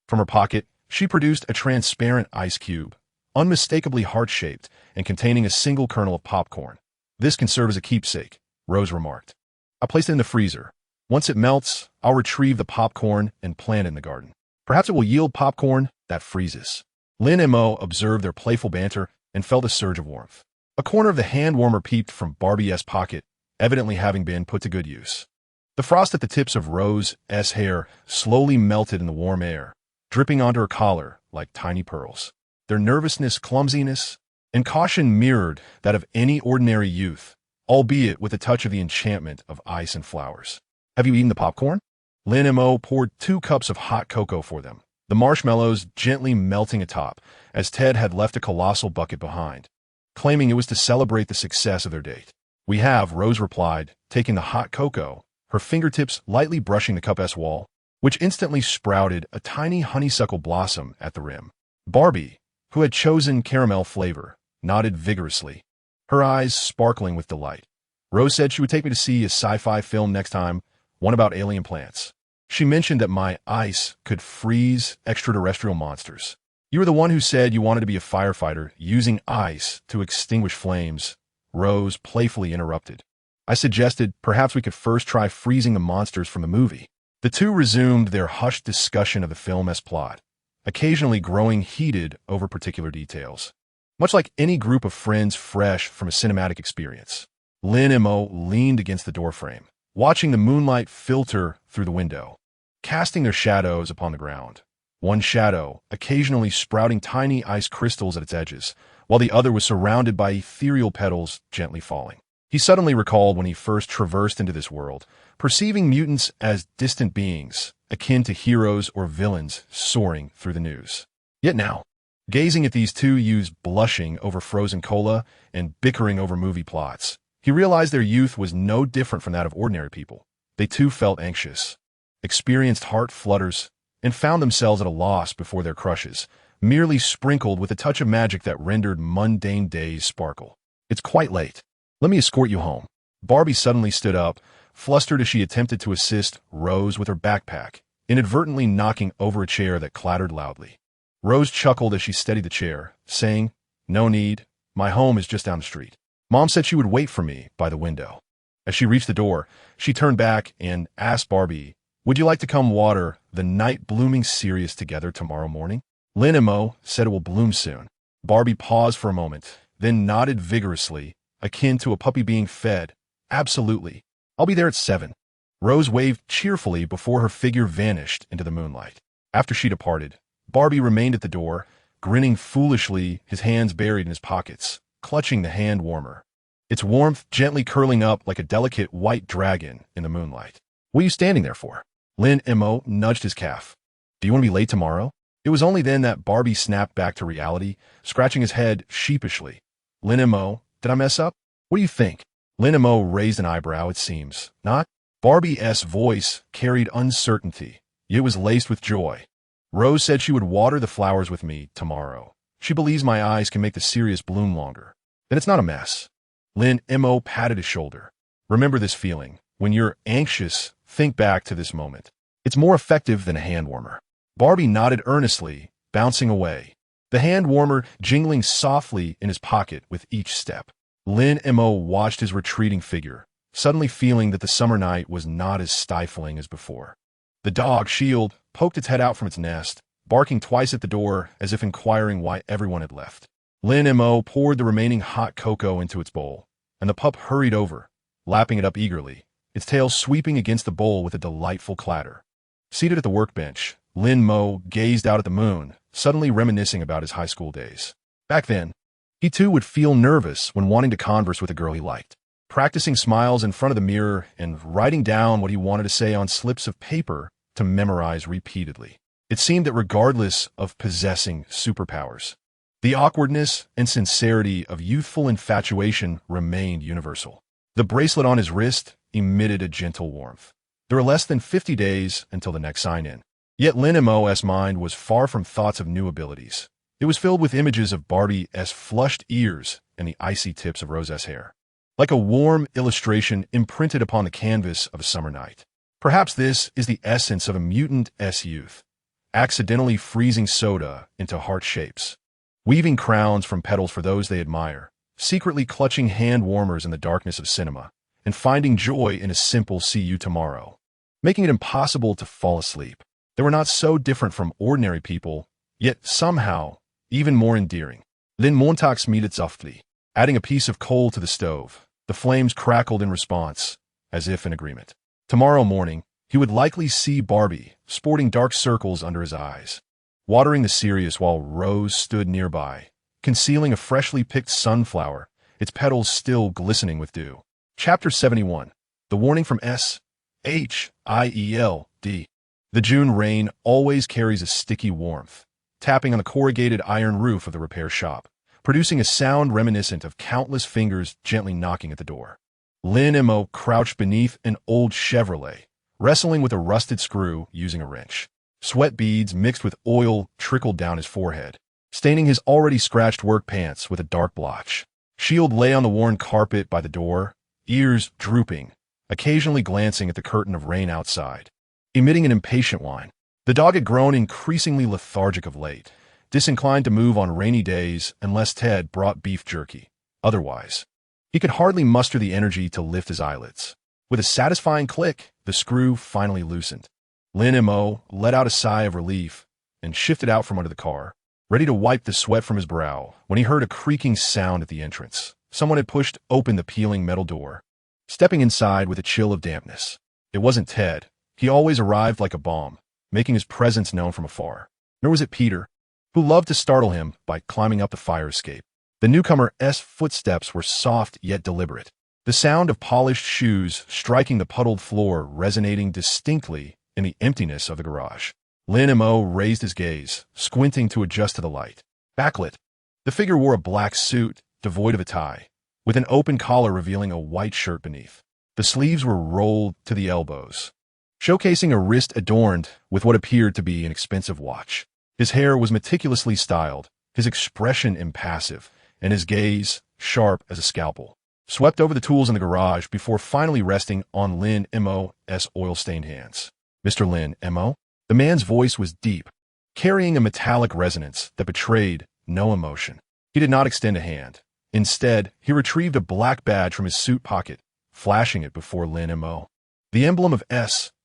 From her pocket, she produced a transparent ice cube, unmistakably heart-shaped and containing a single kernel of popcorn. "This can serve as a keepsake," Rose remarked. "I placed it in the freezer. Once it melts, I'll retrieve the popcorn and plant it in the garden. Perhaps it will yield popcorn that freezes." Lin Mo observed their playful banter and felt a surge of warmth. A corner of the hand warmer peeped from Barbie's pocket, evidently having been put to good use. The frost at the tips of Rose's hair slowly melted in the warm air, dripping onto her collar like tiny pearls. Their nervousness, clumsiness, and caution mirrored that of any ordinary youth, albeit with a touch of the enchantment of ice and flowers. "Have you eaten the popcorn?" Lin Mo poured 2 cups of hot cocoa for them, the marshmallows gently melting atop, as Ted had left a colossal bucket behind, claiming it was to celebrate the success of their date. "We have," Rose replied, taking the hot cocoa, her fingertips lightly brushing the cup's wall, which instantly sprouted a tiny honeysuckle blossom at the rim. Barbie, who had chosen caramel flavor, nodded vigorously, her eyes sparkling with delight. "Rose said she would take me to see a sci-fi film next time, one about alien plants. She mentioned that my ice could freeze extraterrestrial monsters." "You were the one who said you wanted to be a firefighter using ice to extinguish flames," Rose playfully interrupted. "I suggested perhaps we could first try freezing the monsters from the movie." The two resumed their hushed discussion of the film's plot, occasionally growing heated over particular details. Much like any group of friends fresh from a cinematic experience, Lin Mo leaned against the doorframe, watching the moonlight filter through the window, casting their shadows upon the ground. One shadow occasionally sprouting tiny ice crystals at its edges, while the other was surrounded by ethereal petals gently falling. He suddenly recalled when he first traversed into this world, perceiving mutants as distant beings, akin to heroes or villains soaring through the news. Yet now, gazing at these two youths blushing over frozen cola and bickering over movie plots, he realized their youth was no different from that of ordinary people. They too felt anxious, experienced heart flutters, and found themselves at a loss before their crushes, merely sprinkled with a touch of magic that rendered mundane days sparkle. "It's quite late. Let me escort you home." Barbie suddenly stood up, flustered as she attempted to assist Rose with her backpack, inadvertently knocking over a chair that clattered loudly. Rose chuckled as she steadied the chair, saying, "No need. My home is just down the street. Mom said she would wait for me by the window." As she reached the door, she turned back and asked Barbie, "Would you like to come water the night blooming cereus together tomorrow morning?" Lin Mo said it will bloom soon. Barbie paused for a moment, then nodded vigorously, akin to a puppy being fed. "Absolutely. I'll be there at 7. Rose waved cheerfully before her figure vanished into the moonlight. After she departed, Barbie remained at the door, grinning foolishly, his hands buried in his pockets, clutching the hand warmer, its warmth gently curling up like a delicate white dragon in the moonlight. "What are you standing there for?" Lin Mo nudged his calf. "Do you want to be late tomorrow?" It was only then that Barbie snapped back to reality, scratching his head sheepishly. Lin Mo, did I mess up? What do you think? Lin Mo raised an eyebrow, it seems. Not? Barbie's voice carried uncertainty. It was laced with joy. Rose said she would water the flowers with me tomorrow. She believes my eyes can make the serious bloom longer. Then it's not a mess. Lin Mo patted his shoulder. Remember this feeling. When you're anxious, think back to this moment. It's more effective than a hand warmer. Barbie nodded earnestly, bouncing away, the hand warmer jingling softly in his pocket with each step. Lin Mo watched his retreating figure, suddenly feeling that the summer night was not as stifling as before. The dog, Shield, poked its head out from its nest, barking twice at the door as if inquiring why everyone had left. Lin Mo poured the remaining hot cocoa into its bowl, and the pup hurried over, lapping it up eagerly, its tail sweeping against the bowl with a delightful clatter. Seated at the workbench, Lin Mo gazed out at the moon, suddenly reminiscing about his high school days. Back then, he too would feel nervous when wanting to converse with a girl he liked, practicing smiles in front of the mirror and writing down what he wanted to say on slips of paper to memorize repeatedly. It seemed that regardless of possessing superpowers, the awkwardness and sincerity of youthful infatuation remained universal. The bracelet on his wrist emitted a gentle warmth. There were less than 50 days until the next sign-in. Yet Lin Mo's mind was far from thoughts of new abilities. It was filled with images of Barbie's flushed ears and the icy tips of Rose's hair, like a warm illustration imprinted upon the canvas of a summer night. Perhaps this is the essence of a mutant's youth, accidentally freezing soda into heart shapes, weaving crowns from petals for those they admire, secretly clutching hand warmers in the darkness of cinema, and finding joy in a simple "see you tomorrow," making it impossible to fall asleep. They were not so different from ordinary people, yet somehow even more endearing. Lin Montag smiedet softly, adding a piece of coal to the stove. The flames crackled in response, as if in agreement. Tomorrow morning, he would likely see Barbie, sporting dark circles under his eyes, watering the Sirius while Rose stood nearby, concealing a freshly picked sunflower, its petals still glistening with dew. Chapter 71. The Warning from S.H.I.E.L.D. The June rain always carries a sticky warmth, tapping on the corrugated iron roof of the repair shop, producing a sound reminiscent of countless fingers gently knocking at the door. Lin Mo crouched beneath an old Chevrolet, wrestling with a rusted screw using a wrench. Sweat beads mixed with oil trickled down his forehead, staining his already scratched work pants with a dark blotch. Shield lay on the worn carpet by the door, ears drooping, occasionally glancing at the curtain of rain outside, emitting an impatient whine. The dog had grown increasingly lethargic of late, disinclined to move on rainy days unless Ted brought beef jerky. Otherwise, he could hardly muster the energy to lift his eyelids. With a satisfying click, the screw finally loosened. Lin Mo let out a sigh of relief and shifted out from under the car, ready to wipe the sweat from his brow when he heard a creaking sound at the entrance. Someone had pushed open the peeling metal door, stepping inside with a chill of dampness. It wasn't Ted. He always arrived like a bomb, making his presence known from afar. Nor was it Peter, who loved to startle him by climbing up the fire escape. The newcomer's footsteps were soft yet deliberate, the sound of polished shoes striking the puddled floor resonating distinctly in the emptiness of the garage. Lin Mo raised his gaze, squinting to adjust to the light. Backlit, the figure wore a black suit, devoid of a tie, with an open collar revealing a white shirt beneath. The sleeves were rolled to the elbows, showcasing a wrist adorned with what appeared to be an expensive watch. His hair was meticulously styled, his expression impassive, and his gaze sharp as a scalpel, swept over the tools in the garage before finally resting on Lin Mo's oil-stained hands. Mr. Lin Mo? The man's voice was deep, carrying a metallic resonance that betrayed no emotion. He did not extend a hand. Instead, he retrieved a black badge from his suit pocket, flashing it before Lin Mo. The emblem of S.H.I.E.L.D.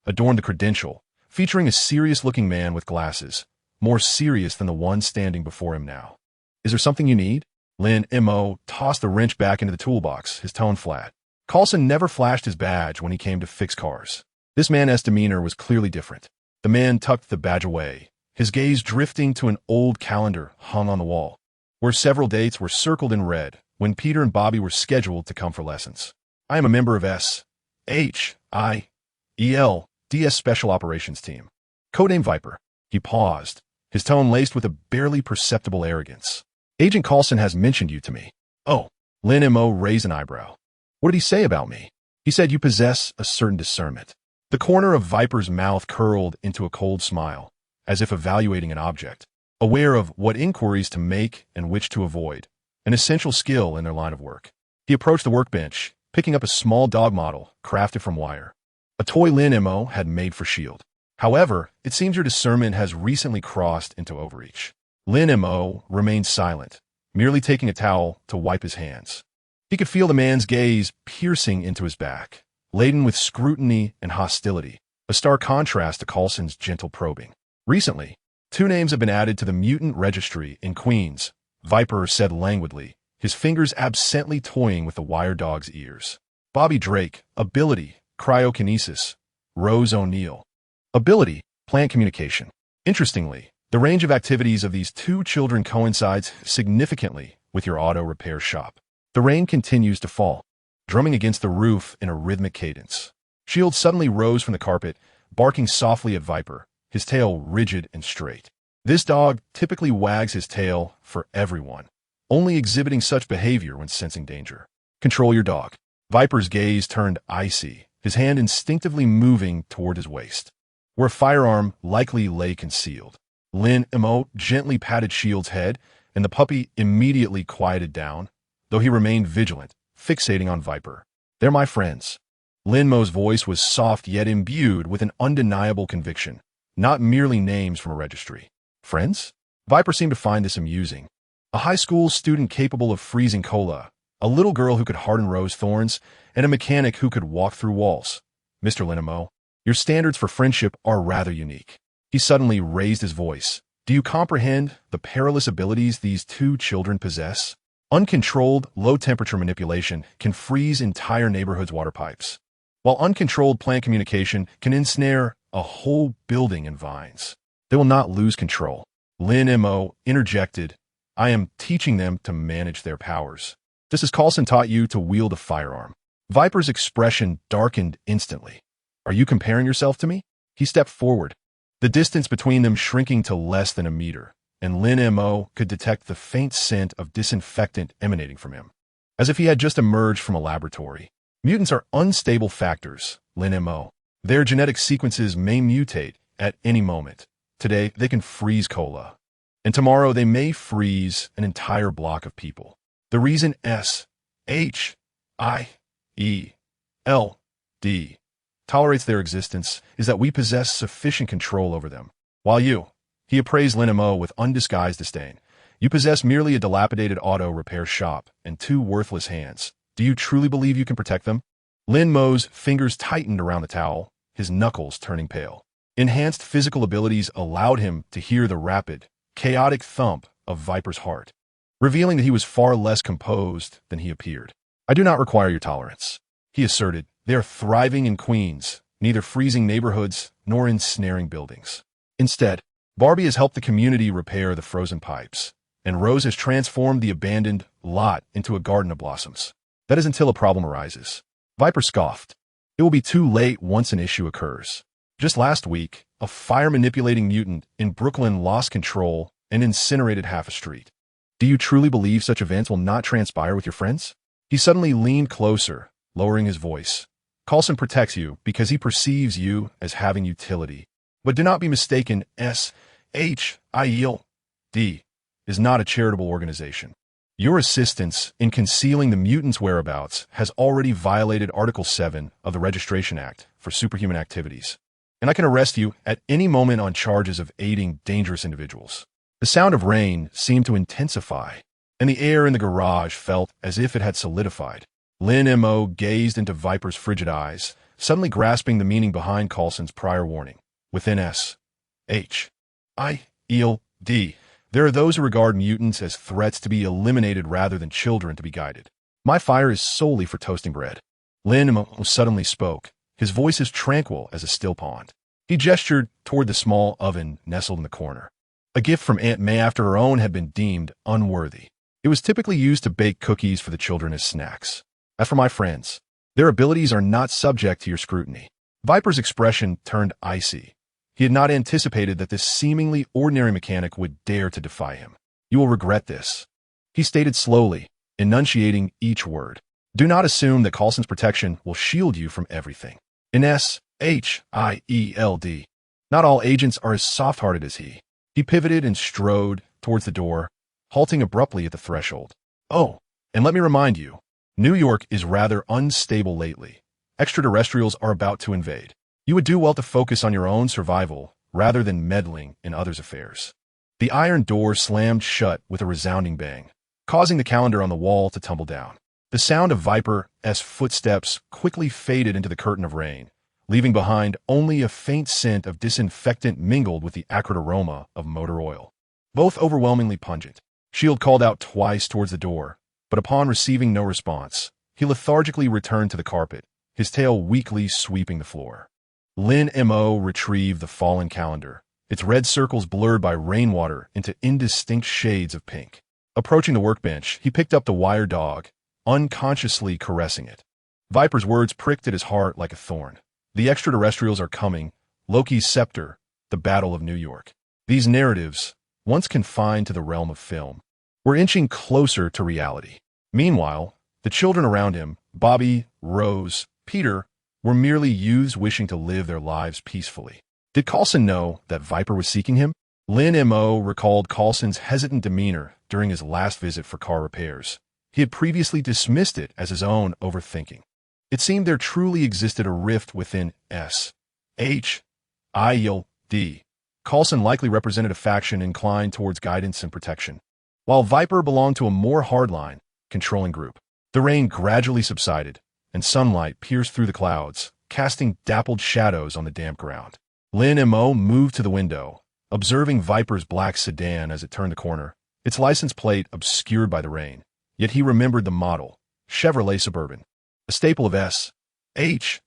adorned the credential, featuring a serious-looking man with glasses, more serious than the one standing before him now. Is there something you need? Lin Mo tossed the wrench back into the toolbox, his tone flat. Carlson never flashed his badge when he came to fix cars. This man's demeanor was clearly different. The man tucked the badge away, his gaze drifting to an old calendar hung on the wall, where several dates were circled in red when Peter and Bobby were scheduled to come for lessons. I am a member of S.H.I.E.L.D., DS Special Operations Team. Codename Viper. He paused, his tone laced with a barely perceptible arrogance. Agent Coulson has mentioned you to me. Oh, Lin Mo raised an eyebrow. What did he say about me? He said you possess a certain discernment. The corner of Viper's mouth curled into a cold smile, as if evaluating an object, aware of what inquiries to make and which to avoid, an essential skill in their line of work. He approached the workbench, picking up a small dog model crafted from wire, a toy Lin Mo had made for S.H.I.E.L.D. However, it seems your discernment has recently crossed into overreach. Lin Mo remained silent, merely taking a towel to wipe his hands. He could feel the man's gaze piercing into his back, laden with scrutiny and hostility, a stark contrast to Coulson's gentle probing. Recently, 2 names have been added to the mutant registry in Queens, Viper said languidly, his fingers absently toying with the wire dog's ears. Bobby Drake, ability, cryokinesis. Rose O'Neill, ability, plant communication. Interestingly, the range of activities of these 2 children coincides significantly with your auto repair shop. The rain continues to fall, drumming against the roof in a rhythmic cadence. S.H.I.E.L.D. suddenly rose from the carpet, barking softly at Viper, his tail rigid and straight. This dog typically wags his tail for everyone, only exhibiting such behavior when sensing danger. Control your dog. Viper's gaze turned icy, his hand instinctively moving toward his waist, where a firearm likely lay concealed. Lin Mo gently patted S.H.I.E.L.D.'s head, and the puppy immediately quieted down, though he remained vigilant, fixating on Viper. They're my friends. Lin Mo's voice was soft yet imbued with an undeniable conviction, not merely names from a registry. Friends? Viper seemed to find this amusing. A high school student capable of freezing cola, a little girl who could harden rose thorns, and a mechanic who could walk through walls. Mr. Lin Mo, your standards for friendship are rather unique. He suddenly raised his voice. Do you comprehend the perilous abilities these 2 children possess? Uncontrolled, low-temperature manipulation can freeze entire neighborhoods' water pipes, while uncontrolled plant communication can ensnare a whole building in vines. They will not lose control. Lin Mo interjected, I am teaching them to manage their powers, just as Coulson taught you to wield a firearm. Viper's expression darkened instantly. Are you comparing yourself to me? He stepped forward, the distance between them shrinking to less than a meter, and Lin Mo could detect the faint scent of disinfectant emanating from him, as if he had just emerged from a laboratory. Mutants are unstable factors, Lin Mo. Their genetic sequences may mutate at any moment. Today, they can freeze cola, and tomorrow they may freeze an entire block of people. The reason S.H.I.E.L.D. tolerates their existence is that we possess sufficient control over them, while he appraised Lin Mo with undisguised disdain. You possess merely a dilapidated auto repair shop and 2 worthless hands. Do you truly believe you can protect them? Lin Mo's fingers tightened around the towel, his knuckles turning pale. Enhanced physical abilities allowed him to hear the rapid, chaotic thump of Viper's heart, revealing that he was far less composed than he appeared. I do not require your tolerance, he asserted. They are thriving in Queens, neither freezing neighborhoods nor ensnaring buildings. Instead, Barbie has helped the community repair the frozen pipes, and Rose has transformed the abandoned lot into a garden of blossoms. That is until a problem arises. Viper scoffed. It will be too late once an issue occurs. Just last week, a fire-manipulating mutant in Brooklyn lost control and incinerated half a street. Do you truly believe such events will not transpire with your friends? He suddenly leaned closer, lowering his voice. Coulson protects you because he perceives you as having utility. But do not be mistaken, S.H.I.E.L.D. is not a charitable organization. Your assistance in concealing the mutant's whereabouts has already violated Article 7 of the Registration Act for superhuman activities, and I can arrest you at any moment on charges of aiding dangerous individuals. The sound of rain seemed to intensify, and the air in the garage felt as if it had solidified. Lin Mo gazed into Viper's frigid eyes, suddenly grasping the meaning behind Coulson's prior warning. Within S.H.I.E.L.D., there are those who regard mutants as threats to be eliminated rather than children to be guided. My fire is solely for toasting bread. Lin Mo suddenly spoke, his voice as tranquil as a still pond. He gestured toward the small oven nestled in the corner. A gift from Aunt May after her own had been deemed unworthy. It was typically used to bake cookies for the children as snacks. As for my friends, their abilities are not subject to your scrutiny. Viper's expression turned icy. He had not anticipated that this seemingly ordinary mechanic would dare to defy him. "You will regret this," he stated slowly, enunciating each word. "Do not assume that Coulson's protection will shield you from everything. In S-H-I-E-L-D. Not all agents are as soft-hearted as he." He pivoted and strode towards the door, halting abruptly at the threshold. "Oh, and let me remind you, New York is rather unstable lately. Extraterrestrials are about to invade. You would do well to focus on your own survival rather than meddling in others' affairs." The iron door slammed shut with a resounding bang, causing the calendar on the wall to tumble down. The sound of Viper's footsteps quickly faded into the curtain of rain, leaving behind only a faint scent of disinfectant mingled with the acrid aroma of motor oil, both overwhelmingly pungent. Shield called out twice towards the door, but upon receiving no response, he lethargically returned to the carpet, his tail weakly sweeping the floor. Lin Mo retrieved the fallen calendar, its red circles blurred by rainwater into indistinct shades of pink. Approaching the workbench, he picked up the wire dog, unconsciously caressing it. Viper's words pricked at his heart like a thorn. "The extraterrestrials are coming, Loki's scepter, the Battle of New York." These narratives, once confined to the realm of film, were inching closer to reality. Meanwhile, the children around him, Bobby, Rose, Peter, were merely youths wishing to live their lives peacefully. Did Coulson know that Viper was seeking him? Lin Mo recalled Coulson's hesitant demeanor during his last visit for car repairs. He had previously dismissed it as his own overthinking. It seemed there truly existed a rift within S-H-I-E-L-D. Coulson likely represented a faction inclined towards guidance and protection, while Viper belonged to a more hardline, controlling group. The rain gradually subsided, and sunlight pierced through the clouds, casting dappled shadows on the damp ground. Lin Mo moved to the window, observing Viper's black sedan as it turned the corner, its license plate obscured by the rain. Yet he remembered the model, Chevrolet Suburban, a staple of S-H-I-E-L-D.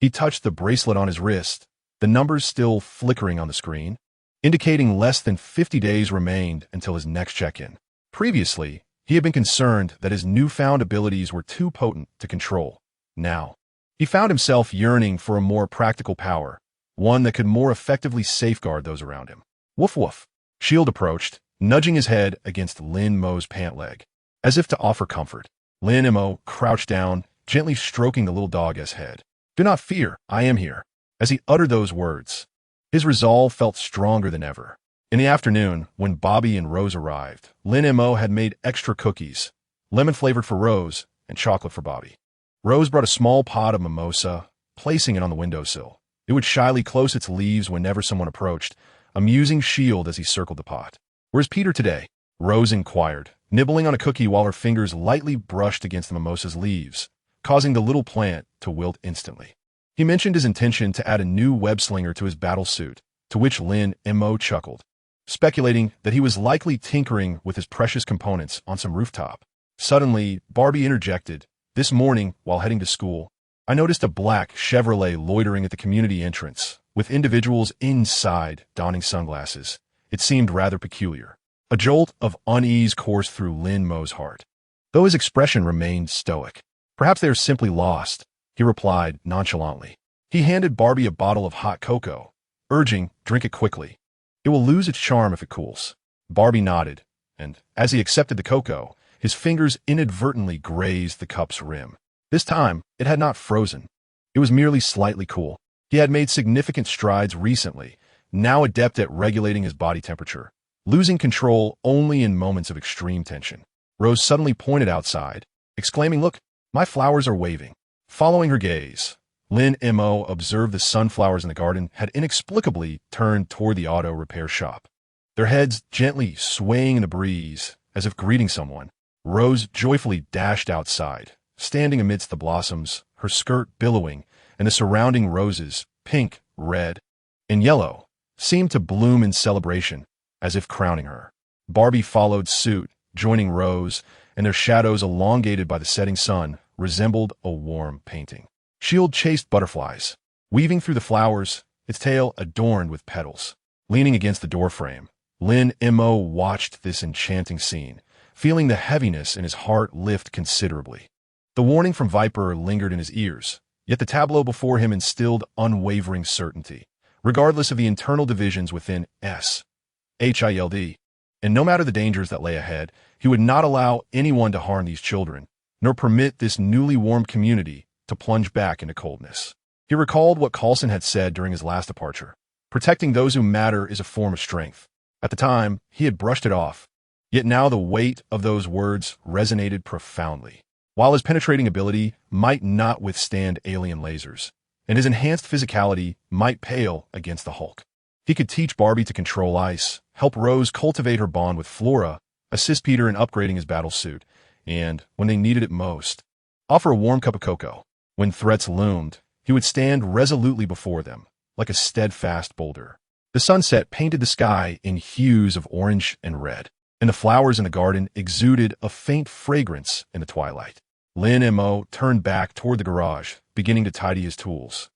He touched the bracelet on his wrist, the numbers still flickering on the screen, indicating less than 50 days remained until his next check-in. Previously, he had been concerned that his newfound abilities were too potent to control. Now, he found himself yearning for a more practical power, one that could more effectively safeguard those around him. Woof woof. Shield approached, nudging his head against Lin Mo's pant leg, as if to offer comfort. Lin Mo crouched down, gently stroking the little dog's head. "Do not fear, I am here." As he uttered those words, his resolve felt stronger than ever. In the afternoon, when Bobby and Rose arrived, Lin Mo had made extra cookies, lemon-flavored for Rose and chocolate for Bobby. Rose brought a small pot of mimosa, placing it on the windowsill. It would shyly close its leaves whenever someone approached, amusing Shield as he circled the pot. "Where's Peter today?" Rose inquired, nibbling on a cookie while her fingers lightly brushed against the mimosa's leaves, causing the little plant to wilt instantly. He mentioned his intention to add a new web-slinger to his battle suit, to which Lin Mo chuckled, speculating that he was likely tinkering with his precious components on some rooftop. Suddenly, Barbie interjected, "This morning, while heading to school, I noticed a black Chevrolet loitering at the community entrance, with individuals inside donning sunglasses. It seemed rather peculiar." A jolt of unease coursed through Lin Mo's heart, though his expression remained stoic. "Perhaps they are simply lost," he replied nonchalantly. He handed Barbie a bottle of hot cocoa, urging, "Drink it quickly. It will lose its charm if it cools." Barbie nodded, and, as he accepted the cocoa, his fingers inadvertently grazed the cup's rim. This time, it had not frozen. It was merely slightly cool. He had made significant strides recently, now adept at regulating his body temperature, losing control only in moments of extreme tension. Rose suddenly pointed outside, exclaiming, "Look, my flowers are waving." Following her gaze, Lin Mo observed the sunflowers in the garden had inexplicably turned toward the auto repair shop, their heads gently swaying in the breeze as if greeting someone. Rose joyfully dashed outside, standing amidst the blossoms, her skirt billowing, and the surrounding roses, pink, red, and yellow, seemed to bloom in celebration, as if crowning her. Barbie followed suit, joining Rose, and their shadows elongated by the setting sun resembled a warm painting. Shield chased butterflies, weaving through the flowers, its tail adorned with petals. Leaning against the doorframe, Lin Mo watched this enchanting scene, feeling the heaviness in his heart lift considerably. The warning from Viper lingered in his ears, Yet the tableau before him instilled unwavering certainty, regardless of the internal divisions within SHIELD. And no matter the dangers that lay ahead, he would not allow anyone to harm these children, nor permit this newly warmed community to plunge back into coldness. He recalled what Coulson had said during his last departure. Protecting those who matter is a form of strength. At the time, he had brushed it off. Yet now the weight of those words resonated profoundly. While his penetrating ability might not withstand alien lasers, and his enhanced physicality might pale against the Hulk, he could teach Barbie to control ice, help Rose cultivate her bond with Flora, assist Peter in upgrading his battle suit, and, when they needed it most, offer a warm cup of cocoa. When threats loomed, he would stand resolutely before them, like a steadfast boulder. The sunset painted the sky in hues of orange and red, and the flowers in the garden exuded a faint fragrance in the twilight. Lin Mo turned back toward the garage, beginning to tidy his tools.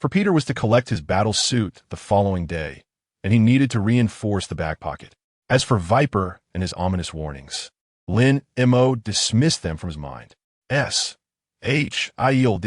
For Peter was to collect his battle suit the following day, and he needed to reinforce the back pocket. As for Viper and his ominous warnings, Lin Mo dismissed them from his mind. SHIELD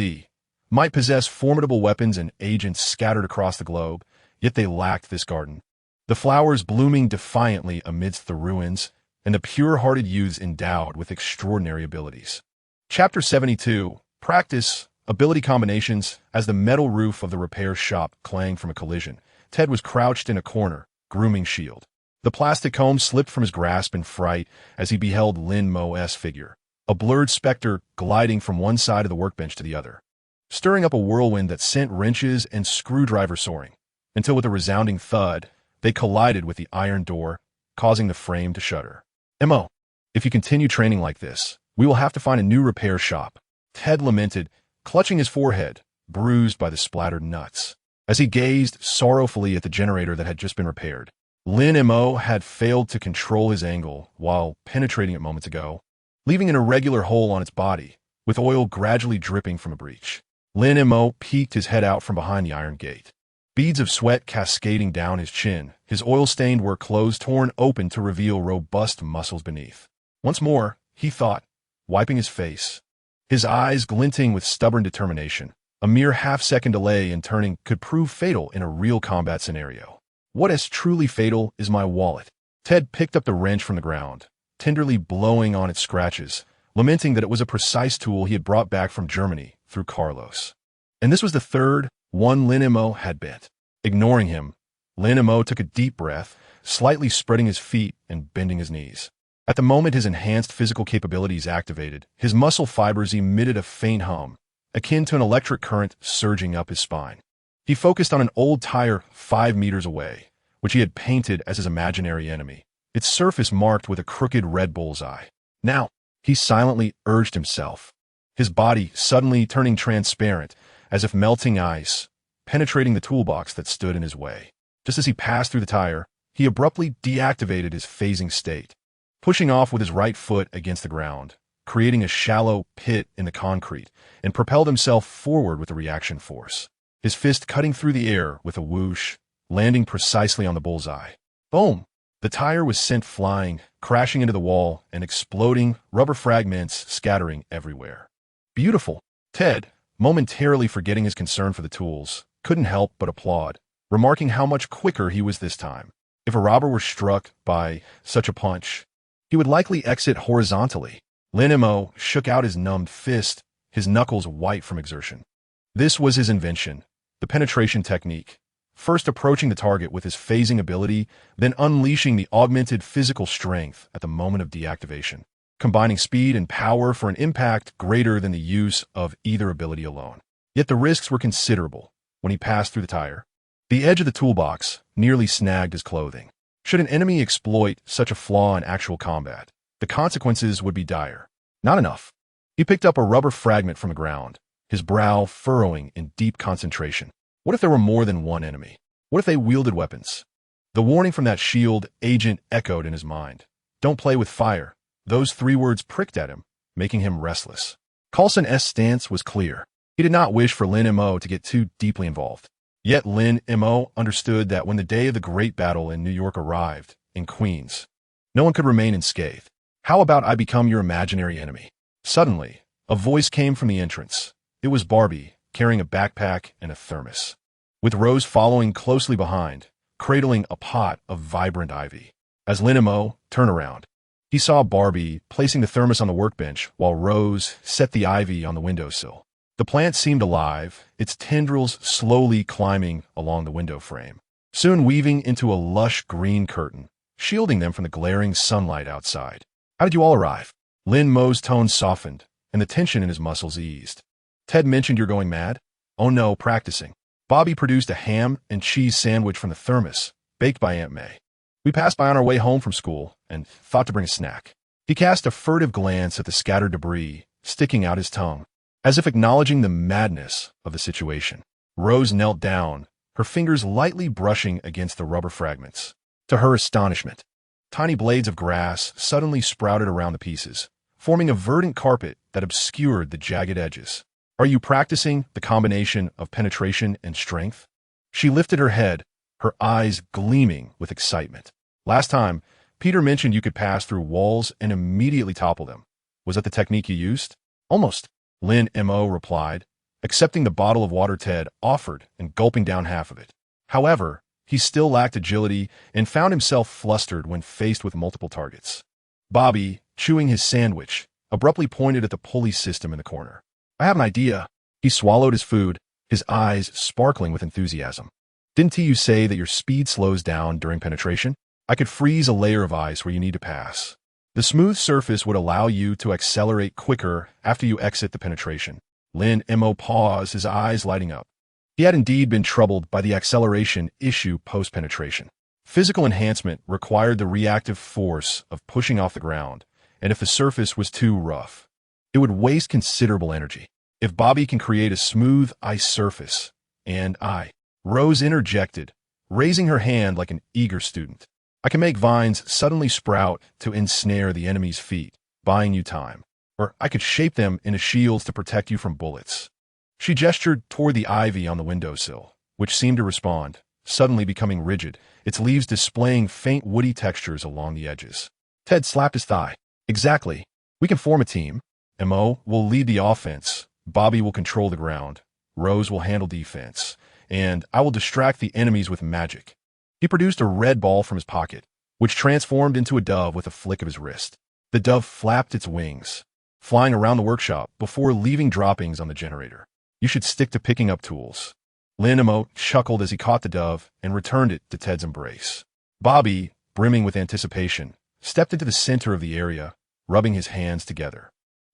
might possess formidable weapons and agents scattered across the globe, yet they lacked this garden. The flowers blooming defiantly amidst the ruins, and the pure-hearted youths endowed with extraordinary abilities. Chapter 72, Practice, Ability Combinations. As the metal roof of the repair shop clanged from a collision, Ted was crouched in a corner, grooming shield. The plastic comb slipped from his grasp in fright as he beheld Lin Mo's figure, a blurred specter gliding from one side of the workbench to the other, stirring up a whirlwind that sent wrenches and screwdrivers soaring, until with a resounding thud, they collided with the iron door, causing the frame to shudder. Mo, if you continue training like this, we will have to find a new repair shop, Ted lamented, clutching his forehead, bruised by the splattered nuts. As he gazed sorrowfully at the generator that had just been repaired, Lin Mo had failed to control his angle while penetrating it moments ago, leaving an irregular hole on its body, with oil gradually dripping from a breach. Lin Mo peeked his head out from behind the iron gate, beads of sweat cascading down his chin, his oil-stained work clothes torn open to reveal robust muscles beneath. Once more, he thought, wiping his face, his eyes glinting with stubborn determination. A mere half-second delay in turning could prove fatal in a real combat scenario. What is truly fatal is my wallet. Ted picked up the wrench from the ground, tenderly blowing on its scratches, lamenting that it was a precise tool he had brought back from Germany through Carlos. And this was the third one Lin Mo had bent. Ignoring him, Lin Mo took a deep breath, slightly spreading his feet and bending his knees. At the moment his enhanced physical capabilities activated, his muscle fibers emitted a faint hum, akin to an electric current surging up his spine. He focused on an old tire 5 meters away, which he had painted as his imaginary enemy, its surface marked with a crooked red bullseye. Now, he silently urged himself, his body suddenly turning transparent, as if melting ice, penetrating the toolbox that stood in his way. Just as he passed through the tire, he abruptly deactivated his phasing state, pushing off with his right foot against the ground, creating a shallow pit in the concrete, and propelled himself forward with the reaction force, his fist cutting through the air with a whoosh, landing precisely on the bullseye. Boom! The tire was sent flying, crashing into the wall, and exploding, rubber fragments scattering everywhere. Beautiful! Ted, momentarily forgetting his concern for the tools, couldn't help but applaud, remarking how much quicker he was this time. If a robber were struck by such a punch, he would likely exit horizontally. Lin Mo shook out his numbed fist, his knuckles white from exertion. This was his invention, the penetration technique, first approaching the target with his phasing ability, then unleashing the augmented physical strength at the moment of deactivation, combining speed and power for an impact greater than the use of either ability alone. Yet the risks were considerable when he passed through the tire. The edge of the toolbox nearly snagged his clothing. Should an enemy exploit such a flaw in actual combat, the consequences would be dire. Not enough. He picked up a rubber fragment from the ground, his brow furrowing in deep concentration. What if there were more than one enemy? What if they wielded weapons? The warning from that shield agent echoed in his mind. Don't play with fire. Those 3 words pricked at him, making him restless. Coulson's stance was clear. He did not wish for Lin Mo to get too deeply involved. Yet Lin Mo understood that when the day of the great battle in New York arrived, in Queens, no one could remain unscathed. How about I become your imaginary enemy? Suddenly, a voice came from the entrance. It was Barbie, carrying a backpack and a thermos, with Rose following closely behind, cradling a pot of vibrant ivy. As Lin Mo turned around, he saw Barbie placing the thermos on the workbench while Rose set the ivy on the windowsill. The plant seemed alive, its tendrils slowly climbing along the window frame, soon weaving into a lush green curtain, shielding them from the glaring sunlight outside. "How did you all arrive?" Lin Mo's tone softened, and the tension in his muscles eased. "Ted mentioned you're going mad?" "Oh no, practicing." Bobby produced a ham and cheese sandwich from the thermos, baked by Aunt May. "We passed by on our way home from school and thought to bring a snack." He cast a furtive glance at the scattered debris, sticking out his tongue, as if acknowledging the madness of the situation. Rose knelt down, her fingers lightly brushing against the rubber fragments. To her astonishment, tiny blades of grass suddenly sprouted around the pieces, forming a verdant carpet that obscured the jagged edges. "Are you practicing the combination of penetration and strength?" She lifted her head, her eyes gleaming with excitement. "Last time, Peter mentioned you could pass through walls and immediately topple them. Was that the technique you used?" "Almost," Lin Mo replied, accepting the bottle of water Ted offered and gulping down half of it. However, he still lacked agility and found himself flustered when faced with multiple targets. Bobby, chewing his sandwich, abruptly pointed at the pulley system in the corner. "I have an idea." He swallowed his food, his eyes sparkling with enthusiasm. "Didn't you say that your speed slows down during penetration? I could freeze a layer of ice where you need to pass. The smooth surface would allow you to accelerate quicker after you exit the penetration." Lin Mo paused, his eyes lighting up. He had indeed been troubled by the acceleration issue post-penetration. Physical enhancement required the reactive force of pushing off the ground, and if the surface was too rough, it would waste considerable energy. If Bobby can create a smooth ice surface, and Rose interjected, raising her hand like an eager student. "I can make vines suddenly sprout to ensnare the enemy's feet, buying you time. Or I could shape them into shields to protect you from bullets." She gestured toward the ivy on the windowsill, which seemed to respond, suddenly becoming rigid, its leaves displaying faint woody textures along the edges. Ted slapped his thigh. "Exactly. We can form a team. Mo will lead the offense, Bobby will control the ground, Rose will handle defense, and I will distract the enemies with magic." He produced a red ball from his pocket, which transformed into a dove with a flick of his wrist. The dove flapped its wings, flying around the workshop before leaving droppings on the generator. "You should stick to picking up tools." Lin Mo chuckled as he caught the dove and returned it to Ted's embrace. Bobby, brimming with anticipation, stepped into the center of the area, rubbing his hands together.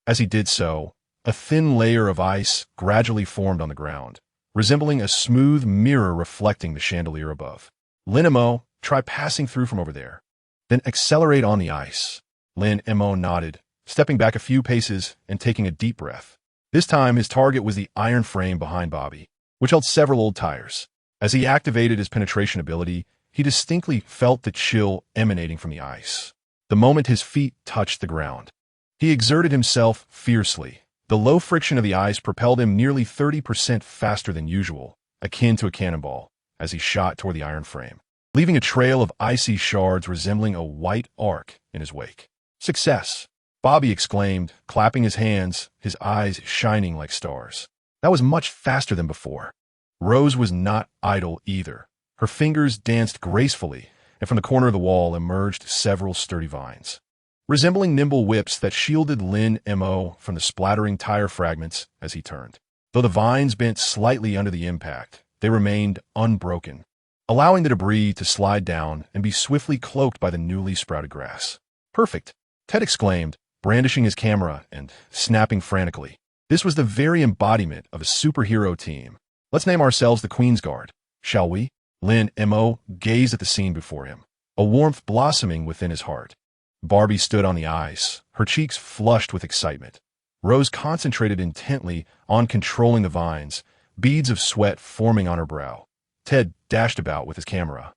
As he did so, a thin layer of ice gradually formed on the ground, resembling a smooth mirror reflecting the chandelier above. "Lin Mo, try passing through from over there. Then accelerate on the ice." Lin Mo nodded, stepping back a few paces and taking a deep breath. This time his target was the iron frame behind Bobby, which held several old tires. As he activated his penetration ability, he distinctly felt the chill emanating from the ice. The moment his feet touched the ground, he exerted himself fiercely. The low friction of the ice propelled him nearly 30% faster than usual, akin to a cannonball, as he shot toward the iron frame, leaving a trail of icy shards resembling a white arc in his wake. "Success!" Bobby exclaimed, clapping his hands, his eyes shining like stars. "That was much faster than before." Rose was not idle either. Her fingers danced gracefully, and from the corner of the wall emerged several sturdy vines, resembling nimble whips that shielded Lin Mo from the splattering tire fragments as he turned. Though the vines bent slightly under the impact, they remained unbroken, allowing the debris to slide down and be swiftly cloaked by the newly sprouted grass. "Perfect," Ted exclaimed, brandishing his camera and snapping frantically. This was the very embodiment of a superhero team. "Let's name ourselves the Queen's Guard, shall we?" Lin Mo gazed at the scene before him, a warmth blossoming within his heart. Barbie stood on the ice, her cheeks flushed with excitement. Rose concentrated intently on controlling the vines, beads of sweat forming on her brow. Ted dashed about with his camera,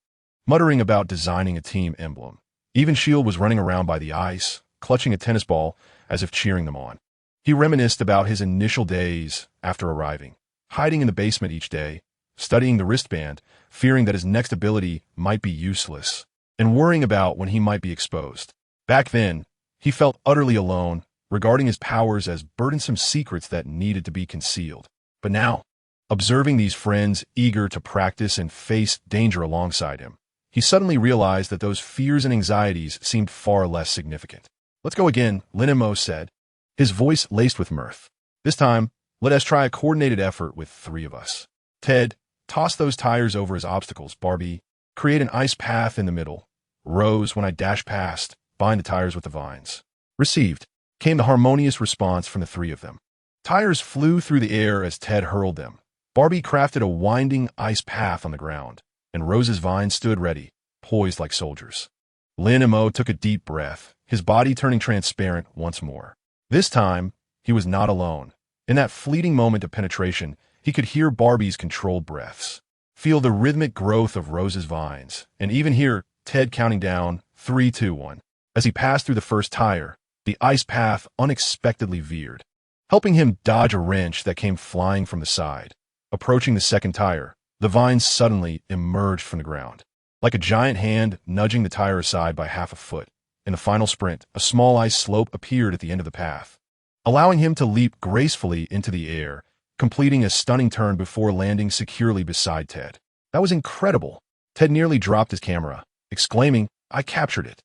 muttering about designing a team emblem. Even Shield was running around by the ice, clutching a tennis ball as if cheering them on. He reminisced about his initial days after arriving, hiding in the basement each day, studying the wristband, fearing that his next ability might be useless, and worrying about when he might be exposed. Back then, he felt utterly alone, regarding his powers as burdensome secrets that needed to be concealed. But now, Observing these friends eager to practice and face danger alongside him, he suddenly realized that those fears and anxieties seemed far less significant. "Let's go again," Lin Mo said, his voice laced with mirth. "This time, let us try a coordinated effort with 3 of us. Ted, toss those tires over as obstacles. Barbie, create an ice path in the middle. Rose, when I dash past, bind the tires with the vines." "Received," came the harmonious response from the 3 of them. Tires flew through the air as Ted hurled them. Barbie crafted a winding ice path on the ground, and Rose's vines stood ready, poised like soldiers. Lin Mo took a deep breath, his body turning transparent once more. This time, he was not alone. In that fleeting moment of penetration, he could hear Barbie's controlled breaths, feel the rhythmic growth of Rose's vines, and even hear Ted counting down 3, 2, 1. As he passed through the first tire, the ice path unexpectedly veered, helping him dodge a wrench that came flying from the side. Approaching the second tire, the vines suddenly emerged from the ground, like a giant hand nudging the tire aside by half a foot. In the final sprint, a small ice slope appeared at the end of the path, allowing him to leap gracefully into the air, completing a stunning turn before landing securely beside Ted. That was incredible. Ted nearly dropped his camera, exclaiming, "I captured it."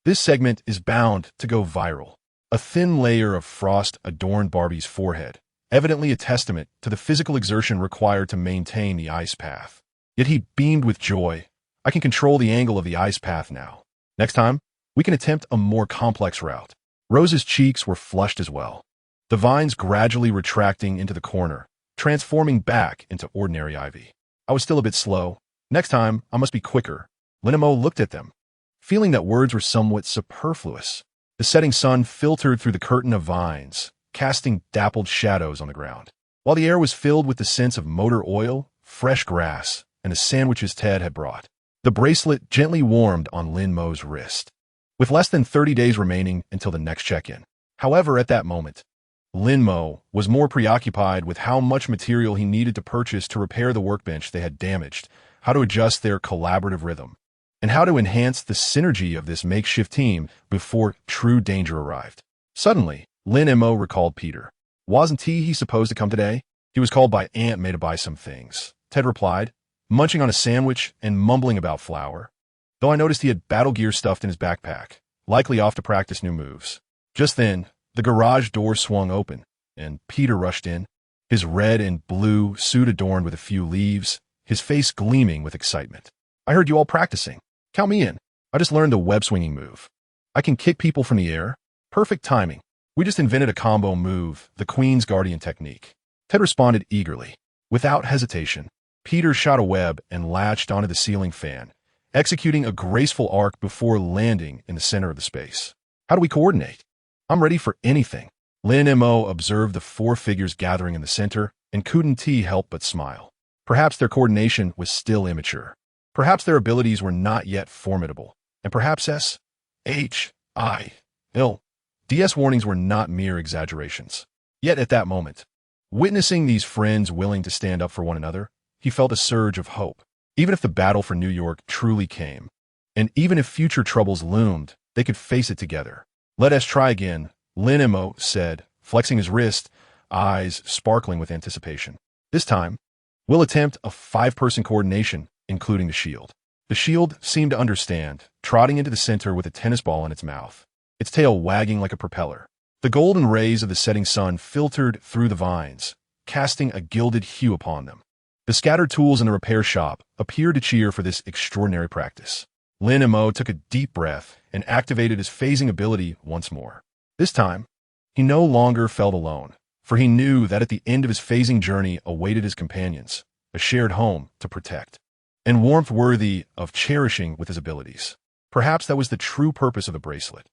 This segment is bound to go viral. A thin layer of frost adorned Barbie's forehead, evidently a testament to the physical exertion required to maintain the ice path. Yet he beamed with joy. "I can control the angle of the ice path now. Next time, we can attempt a more complex route." Rose's cheeks were flushed as well, the vines gradually retracting into the corner, transforming back into ordinary ivy. "I was still a bit slow. Next time, I must be quicker." Lin Mo looked at them, feeling that words were somewhat superfluous. The setting sun filtered through the curtain of vines, casting dappled shadows on the ground, while the air was filled with the scents of motor oil, fresh grass, and the sandwiches Ted had brought. The bracelet gently warmed on Lin Mo's wrist, with less than 30 days remaining until the next check-in. However, at that moment, Lin Mo was more preoccupied with how much material he needed to purchase to repair the workbench they had damaged, how to adjust their collaborative rhythm, and how to enhance the synergy of this makeshift team before true danger arrived. Suddenly, Lin Mo recalled Peter. "Wasn't he supposed to come today? He was called by Aunt May to buy some things," Ted replied, munching on a sandwich and mumbling about flour, though I noticed he had battle gear stuffed in his backpack, likely off to practice new moves. Just then, the garage door swung open, and Peter rushed in, his red and blue suit adorned with a few leaves, his face gleaming with excitement. "I heard you all practicing. Count me in. I just learned the web-swinging move. I can kick people from the air. Perfect timing. We just invented a combo move, the Queen's Guardian technique." Ted responded eagerly. Without hesitation, Peter shot a web and latched onto the ceiling fan, executing a graceful arc before landing in the center of the space. "How do we coordinate? I'm ready for anything." Lin Mo observed the 4 figures gathering in the center and couldn't help but smile. Perhaps their coordination was still immature. Perhaps their abilities were not yet formidable. And perhaps DS warnings were not mere exaggerations. Yet at that moment, witnessing these friends willing to stand up for one another, he felt a surge of hope. Even if the battle for New York truly came, and even if future troubles loomed, they could face it together. "Let us try again," Lin Mo said, flexing his wrist, eyes sparkling with anticipation. "This time, we'll attempt a 5-person coordination, including the shield." The shield seemed to understand, trotting into the center with a tennis ball in its mouth, its tail wagging like a propeller. The golden rays of the setting sun filtered through the vines, casting a gilded hue upon them. The scattered tools in the repair shop appeared to cheer for this extraordinary practice. Lin Mo took a deep breath and activated his phasing ability once more. This time, he no longer felt alone, for he knew that at the end of his phasing journey awaited his companions, a shared home to protect, and warmth worthy of cherishing with his abilities. Perhaps that was the true purpose of the bracelet.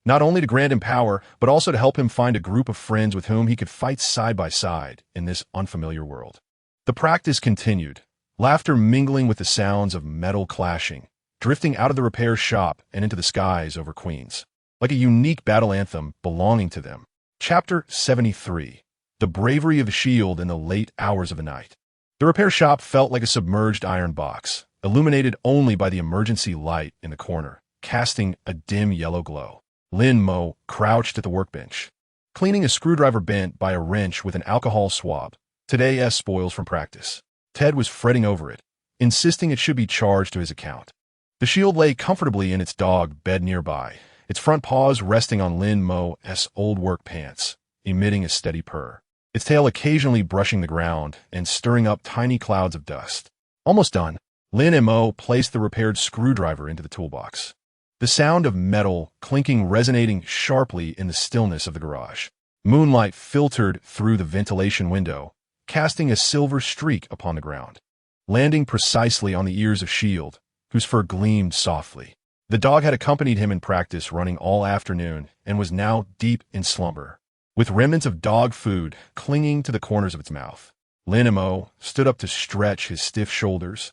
Not only to grant him power, but also to help him find a group of friends with whom he could fight side by side in this unfamiliar world. The practice continued, laughter mingling with the sounds of metal clashing, drifting out of the repair shop and into the skies over Queens, like a unique battle anthem belonging to them. Chapter 73. The Bravery of the Shield in the Late Hours of the Night. The repair shop felt like a submerged iron box, illuminated only by the emergency light in the corner, casting a dim yellow glow. Lin Mo crouched at the workbench, cleaning a screwdriver bent by a wrench with an alcohol swab, Today's spoils from practice. Ted was fretting over it, insisting it should be charged to his account. The shield lay comfortably in its dog bed nearby, its front paws resting on Lin Mo's old work pants, emitting a steady purr, its tail occasionally brushing the ground and stirring up tiny clouds of dust. Almost done, Lin Mo placed the repaired screwdriver into the toolbox. The sound of metal clinking resonating sharply in the stillness of the garage. Moonlight filtered through the ventilation window, casting a silver streak upon the ground, landing precisely on the ears of Shield, whose fur gleamed softly. The dog had accompanied him in practice running all afternoon and was now deep in slumber, with remnants of dog food clinging to the corners of its mouth. Lin Mo stood up to stretch his stiff shoulders,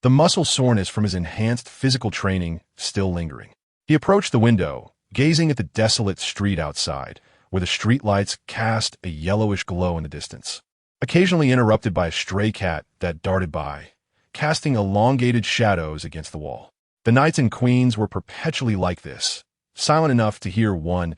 the muscle soreness from his enhanced physical training still lingering. He approached the window, gazing at the desolate street outside, where the streetlights cast a yellowish glow in the distance, occasionally interrupted by a stray cat that darted by, casting elongated shadows against the wall. The knights and queens were perpetually like this, silent enough to hear one's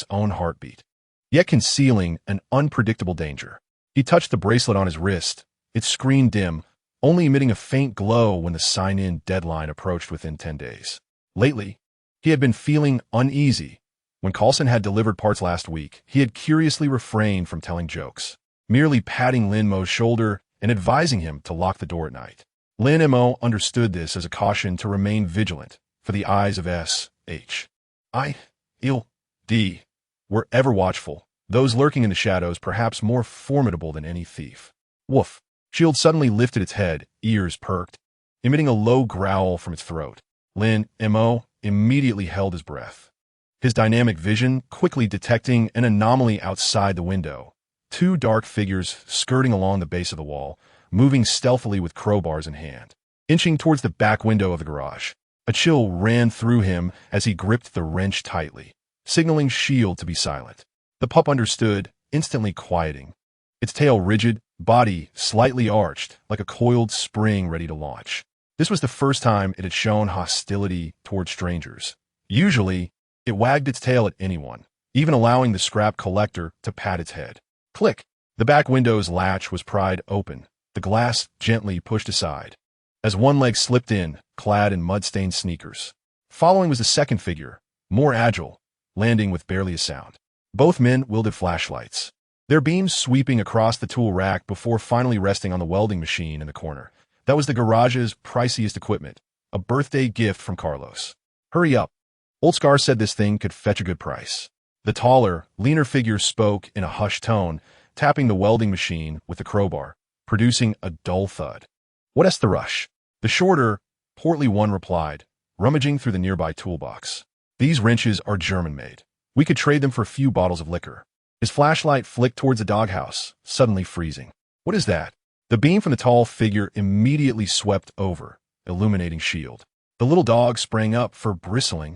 own heartbeat, yet concealing an unpredictable danger. He touched the bracelet on his wrist, its screen dim, only emitting a faint glow when the sign-in deadline approached within 10 days. Lately, he had been feeling uneasy. When Coulson had delivered parts last week, he had curiously refrained from telling jokes, merely patting Lin Mo's shoulder and advising him to lock the door at night. Lin Mo understood this as a caution to remain vigilant, for the eyes of S.H.I.L.D. were ever watchful, those lurking in the shadows perhaps more formidable than any thief. Woof! Shield suddenly lifted its head, ears perked, emitting a low growl from its throat. Lin Mo immediately held his breath, his dynamic vision quickly detecting an anomaly outside the window. Two dark figures skirting along the base of the wall, moving stealthily with crowbars in hand, inching towards the back window of the garage. A chill ran through him as he gripped the wrench tightly, signaling Shield to be silent. The pup understood, instantly quieting, its tail rigid, body slightly arched, like a coiled spring ready to launch. This was the first time it had shown hostility toward strangers. Usually, it wagged its tail at anyone, even allowing the scrap collector to pat its head. Click! The back window's latch was pried open, the glass gently pushed aside, as one leg slipped in, clad in mud-stained sneakers. Following was the second figure, more agile, landing with barely a sound. Both men wielded flashlights, their beams sweeping across the tool rack before finally resting on the welding machine in the corner. That was the garage's priciest equipment, a birthday gift from Carlos. Hurry up. Old Scar said this thing could fetch a good price. The taller, leaner figure spoke in a hushed tone, tapping the welding machine with the crowbar, producing a dull thud. What's the rush? The shorter, portly one replied, rummaging through the nearby toolbox. These wrenches are German-made. We could trade them for a few bottles of liquor. His flashlight flicked towards the doghouse, suddenly freezing. What is that? The beam from the tall figure immediately swept over, illuminating Shield. The little dog sprang up for bristling,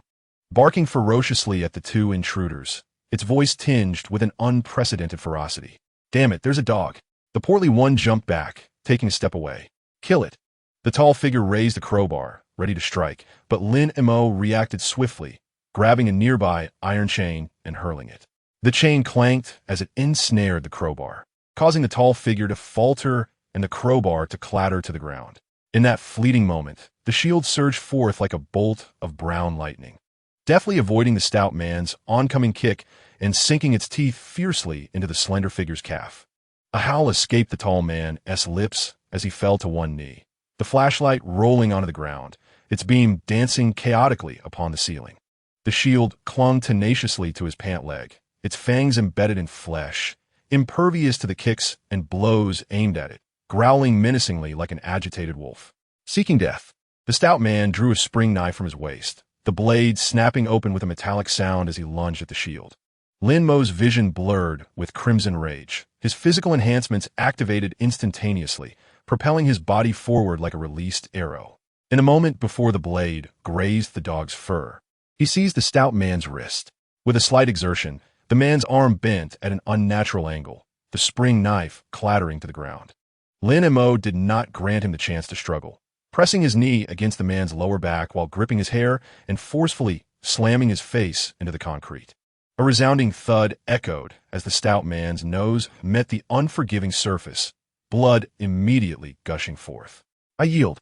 barking ferociously at the two intruders, its voice tinged with an unprecedented ferocity. Damn it, there's a dog. The portly one jumped back, taking a step away. Kill it. The tall figure raised a crowbar, ready to strike, but Lin Mo reacted swiftly, grabbing a nearby iron chain and hurling it. The chain clanked as it ensnared the crowbar, causing the tall figure to falter and the crowbar to clatter to the ground. In that fleeting moment, the shield surged forth like a bolt of brown lightning, deftly avoiding the stout man's oncoming kick and sinking its teeth fiercely into the slender figure's calf. A howl escaped the tall man's lips as he fell to one knee, the flashlight rolling onto the ground, its beam dancing chaotically upon the ceiling. The shield clung tenaciously to his pant leg, its fangs embedded in flesh, impervious to the kicks and blows aimed at it, growling menacingly like an agitated wolf. Seeking death, the stout man drew a spring knife from his waist, the blade snapping open with a metallic sound as he lunged at the shield. Lin Mo's vision blurred with crimson rage, his physical enhancements activated instantaneously, propelling his body forward like a released arrow. In a moment before the blade grazed the dog's fur, he seized the stout man's wrist. With a slight exertion, the man's arm bent at an unnatural angle, the spring knife clattering to the ground. Lin Mo did not grant him the chance to struggle, pressing his knee against the man's lower back while gripping his hair and forcefully slamming his face into the concrete. A resounding thud echoed as the stout man's nose met the unforgiving surface, blood immediately gushing forth. I yield,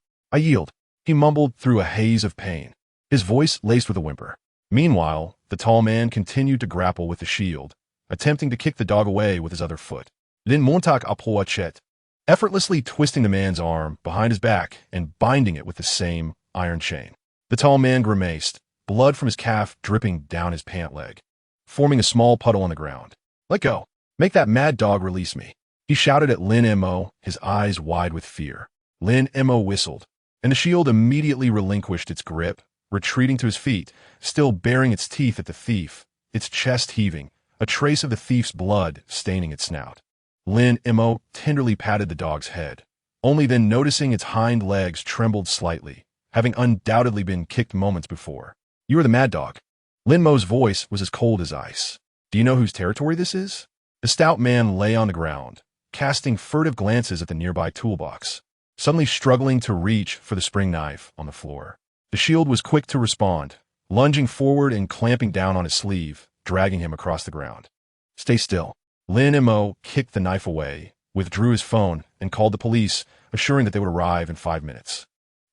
he mumbled through a haze of pain, his voice laced with a whimper. Meanwhile, the tall man continued to grapple with the shield, attempting to kick the dog away with his other foot. Lin Mo effortlessly twisting the man's arm behind his back and binding it with the same iron chain. The tall man grimaced, blood from his calf dripping down his pant leg, forming a small puddle on the ground. Let go. Make that mad dog release me. He shouted at Lin Mo, his eyes wide with fear. Lin Mo whistled, and the shield immediately relinquished its grip, retreating to his feet, still baring its teeth at the thief, its chest heaving, a trace of the thief's blood staining its snout. Lin Mo tenderly patted the dog's head, only then noticing its hind legs trembled slightly, having undoubtedly been kicked moments before. You are the mad dog. Lin Mo's voice was as cold as ice. Do you know whose territory this is? The stout man lay on the ground, casting furtive glances at the nearby toolbox, suddenly struggling to reach for the spring knife on the floor. The shield was quick to respond, lunging forward and clamping down on his sleeve, dragging him across the ground. Stay still. Lin Mo kicked the knife away, withdrew his phone, and called the police, assuring that they would arrive in 5 minutes.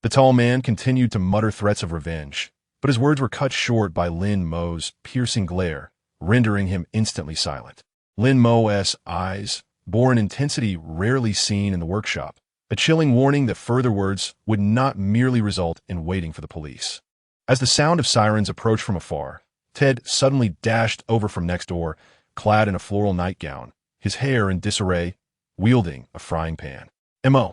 The tall man continued to mutter threats of revenge, but his words were cut short by Lin Mo's piercing glare, rendering him instantly silent. Lin Mo's eyes bore an intensity rarely seen in the workshop, a chilling warning that further words would not merely result in waiting for the police. As the sound of sirens approached from afar, Ted suddenly dashed over from next door, clad in a floral nightgown, his hair in disarray, wielding a frying pan. Mo,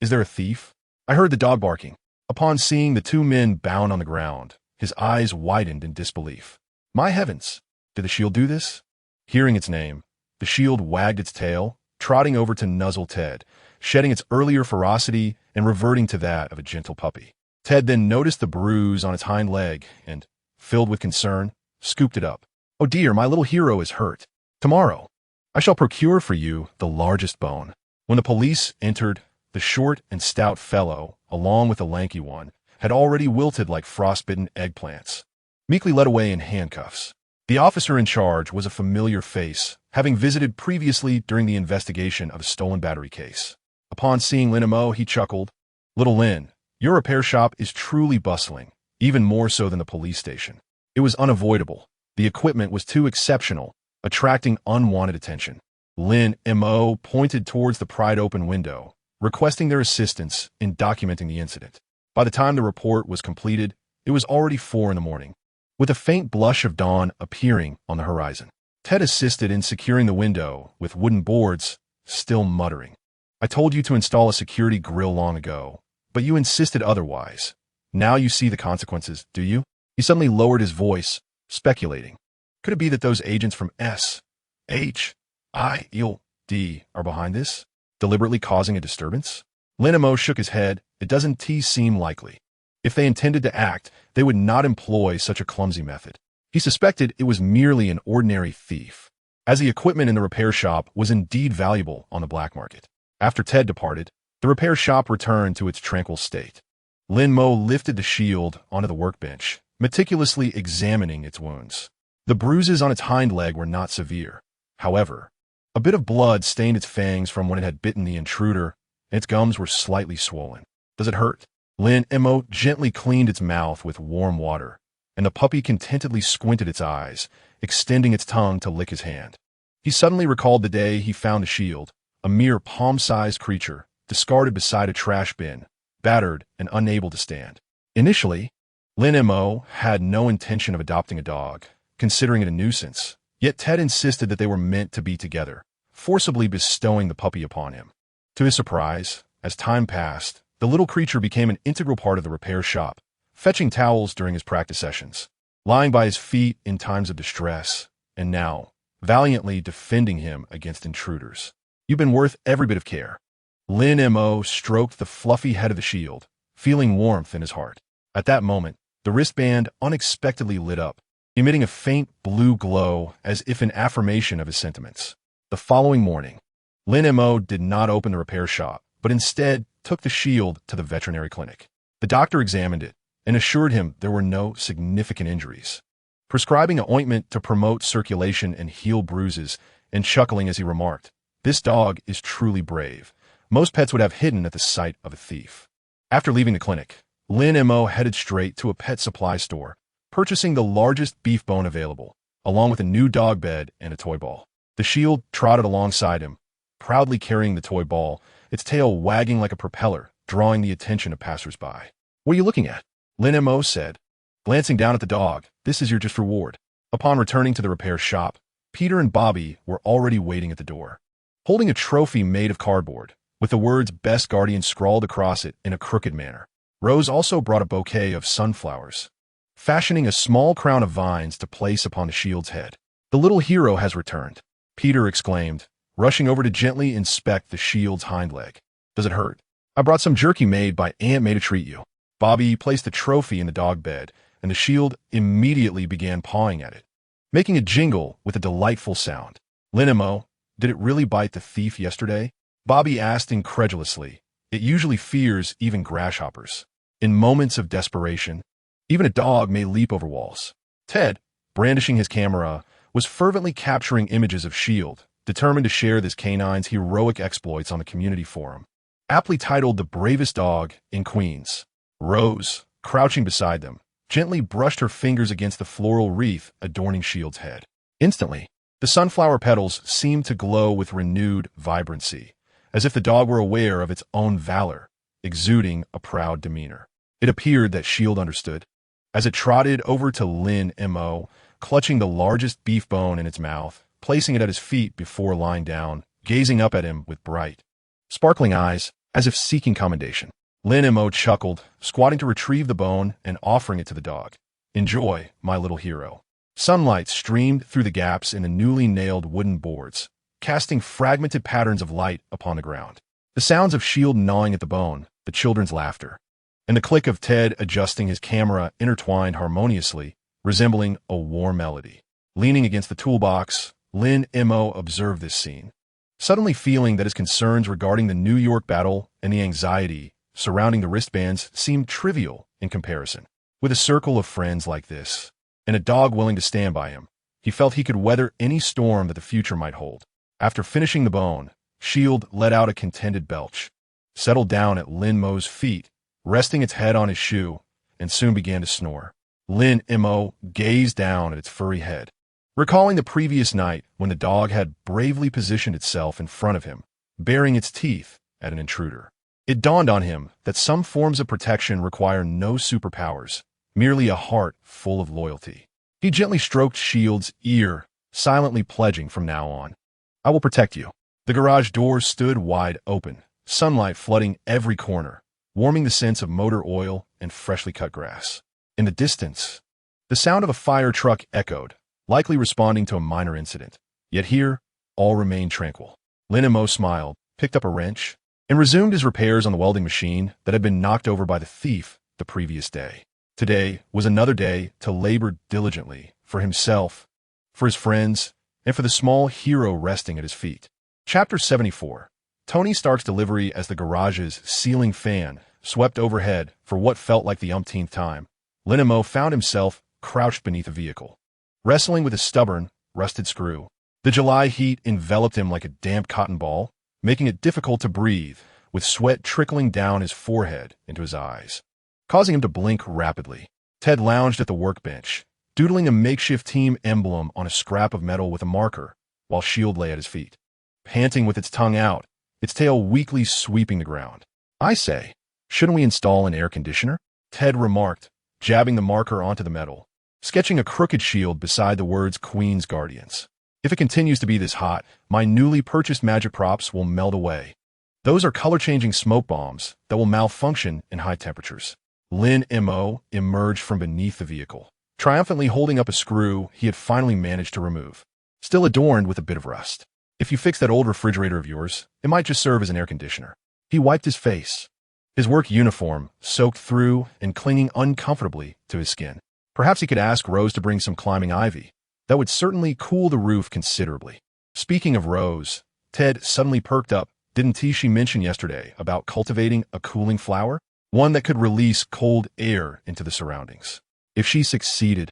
is there a thief? I heard the dog barking. Upon seeing the two men bound on the ground, his eyes widened in disbelief. My heavens, did the shield do this? Hearing its name, the shield wagged its tail, trotting over to nuzzle Ted, shedding its earlier ferocity and reverting to that of a gentle puppy. Ted then noticed the bruise on its hind leg and, filled with concern, scooped it up. Oh dear, my little hero is hurt. Tomorrow, I shall procure for you the largest bone. When the police entered, the short and stout fellow, along with the lanky one, had already wilted like frostbitten eggplants, meekly led away in handcuffs. The officer in charge was a familiar face, having visited previously during the investigation of a stolen battery case. Upon seeing Lin Mo, he chuckled, Little Lin, your repair shop is truly bustling, even more so than the police station. It was unavoidable. The equipment was too exceptional, attracting unwanted attention. Lin Mo pointed towards the pried-open window, requesting their assistance in documenting the incident. By the time the report was completed, it was already 4 a.m, with a faint blush of dawn appearing on the horizon. Ted assisted in securing the window with wooden boards, still muttering. I told you to install a security grill long ago, but you insisted otherwise. Now you see the consequences, do you? He suddenly lowered his voice, speculating. Could it be that those agents from SHIELD are behind this, deliberately causing a disturbance? Lin Mo shook his head. It doesn't seem likely. If they intended to act, they would not employ such a clumsy method. He suspected it was merely an ordinary thief, as the equipment in the repair shop was indeed valuable on the black market. After Ted departed, the repair shop returned to its tranquil state. Lin Mo lifted the shield onto the workbench, meticulously examining its wounds. The bruises on its hind leg were not severe. However, a bit of blood stained its fangs from when it had bitten the intruder, and its gums were slightly swollen. Does it hurt? Lin Mo gently cleaned its mouth with warm water, and the puppy contentedly squinted its eyes, extending its tongue to lick his hand. He suddenly recalled the day he found the shield, a mere palm-sized creature, discarded beside a trash bin, battered and unable to stand. Initially, Lin Mo had no intention of adopting a dog, considering it a nuisance, yet Ted insisted that they were meant to be together, forcibly bestowing the puppy upon him. To his surprise, as time passed, the little creature became an integral part of the repair shop, fetching towels during his practice sessions, lying by his feet in times of distress, and now, valiantly defending him against intruders. You've been worth every bit of care. Lin Mo stroked the fluffy head of the shield, feeling warmth in his heart. At that moment, the wristband unexpectedly lit up, emitting a faint blue glow as if in affirmation of his sentiments. The following morning, Lin Mo did not open the repair shop, but instead took the shield to the veterinary clinic. The doctor examined it and assured him there were no significant injuries. prescribing an ointment to promote circulation and heal bruises, and chuckling as he remarked, "This dog is truly brave. Most pets would have hidden at the sight of a thief." After leaving the clinic, Lin Mo headed straight to a pet supply store, purchasing the largest beef bone available, along with a new dog bed and a toy ball. The Shield trotted alongside him, proudly carrying the toy ball, its tail wagging like a propeller, drawing the attention of passers-by. "What are you looking at?" Lin Mo said, glancing down at the dog. "This is your just reward." Upon returning to the repair shop, Peter and Bobby were already waiting at the door, holding a trophy made of cardboard, with the words "Best Guardian" scrawled across it in a crooked manner. Rose also brought a bouquet of sunflowers, fashioning a small crown of vines to place upon the Shield's head. "The little hero has returned," Peter exclaimed, rushing over to gently inspect the Shield's hind leg. "Does it hurt?" "I brought some jerky made by Aunt May to treat you." Bobby placed the trophy in the dog bed, and the Shield immediately began pawing at it, making a jingle with a delightful sound. "Lin Mo, did it really bite the thief yesterday?" Bobby asked incredulously. It usually fears even grasshoppers. In moments of desperation, even a dog may leap over walls. Ted, brandishing his camera, was fervently capturing images of Shield, determined to share this canine's heroic exploits on the community forum, aptly titled "The Bravest Dog in Queens." Rose, crouching beside them, gently brushed her fingers against the floral wreath adorning Shield's head. Instantly, the sunflower petals seemed to glow with renewed vibrancy, as if the dog were aware of its own valor, exuding a proud demeanor. It appeared that Shield understood. As it trotted over to Lin Mo, clutching the largest beef bone in its mouth, placing it at his feet before lying down, gazing up at him with bright, sparkling eyes, as if seeking commendation. Lin Mo chuckled, squatting to retrieve the bone and offering it to the dog. "Enjoy, my little hero." Sunlight streamed through the gaps in the newly nailed wooden boards, casting fragmented patterns of light upon the ground. The sounds of Shield gnawing at the bone, the children's laughter, and the click of Ted adjusting his camera intertwined harmoniously, resembling a warm melody. Leaning against the toolbox, Lin Mo observed this scene, suddenly feeling that his concerns regarding the New York battle and the anxiety surrounding the wristbands seemed trivial in comparison. With a circle of friends like this, and a dog willing to stand by him, he felt he could weather any storm that the future might hold. After finishing the bone, Shield let out a contented belch, settled down at Lin Mo's feet, resting its head on his shoe, and soon began to snore. Lin Mo gazed down at its furry head, recalling the previous night when the dog had bravely positioned itself in front of him, baring its teeth at an intruder. It dawned on him that some forms of protection require no superpowers, merely a heart full of loyalty. He gently stroked Shield's ear, silently pledging from now on, "I will protect you." The garage door stood wide open, sunlight flooding every corner, warming the scents of motor oil and freshly cut grass. In the distance, the sound of a fire truck echoed, likely responding to a minor incident. Yet here, all remained tranquil. Lin Mo smiled, picked up a wrench, and resumed his repairs on the welding machine that had been knocked over by the thief the previous day. Today was another day to labor diligently for himself, for his friends, and for the small hero resting at his feet. Chapter 74. Tony Stark's delivery as the garage's ceiling fan swept overhead for what felt like the umpteenth time. Lin Mo found himself crouched beneath a vehicle, wrestling with a stubborn, rusted screw. The July heat enveloped him like a damp cotton ball, making it difficult to breathe, with sweat trickling down his forehead into his eyes, causing him to blink rapidly. Ted lounged at the workbench, doodling a makeshift team emblem on a scrap of metal with a marker, while Shield lay at his feet, panting with its tongue out, its tail weakly sweeping the ground. "I say, shouldn't we install an air conditioner?" Ted remarked, jabbing the marker onto the metal, sketching a crooked shield beside the words "Queen's Guardians." "If it continues to be this hot, my newly purchased magic props will melt away. Those are color-changing smoke bombs that will malfunction in high temperatures." Lin Mo emerged from beneath the vehicle, triumphantly holding up a screw he had finally managed to remove, still adorned with a bit of rust. "If you fix that old refrigerator of yours, it might just serve as an air conditioner." He wiped his face, his work uniform soaked through and clinging uncomfortably to his skin. Perhaps he could ask Rose to bring some climbing ivy. That would certainly cool the roof considerably. Speaking of Rose, Ted suddenly perked up. Didn't she mention yesterday about cultivating a cooling flower? One that could release cold air into the surroundings. If she succeeded,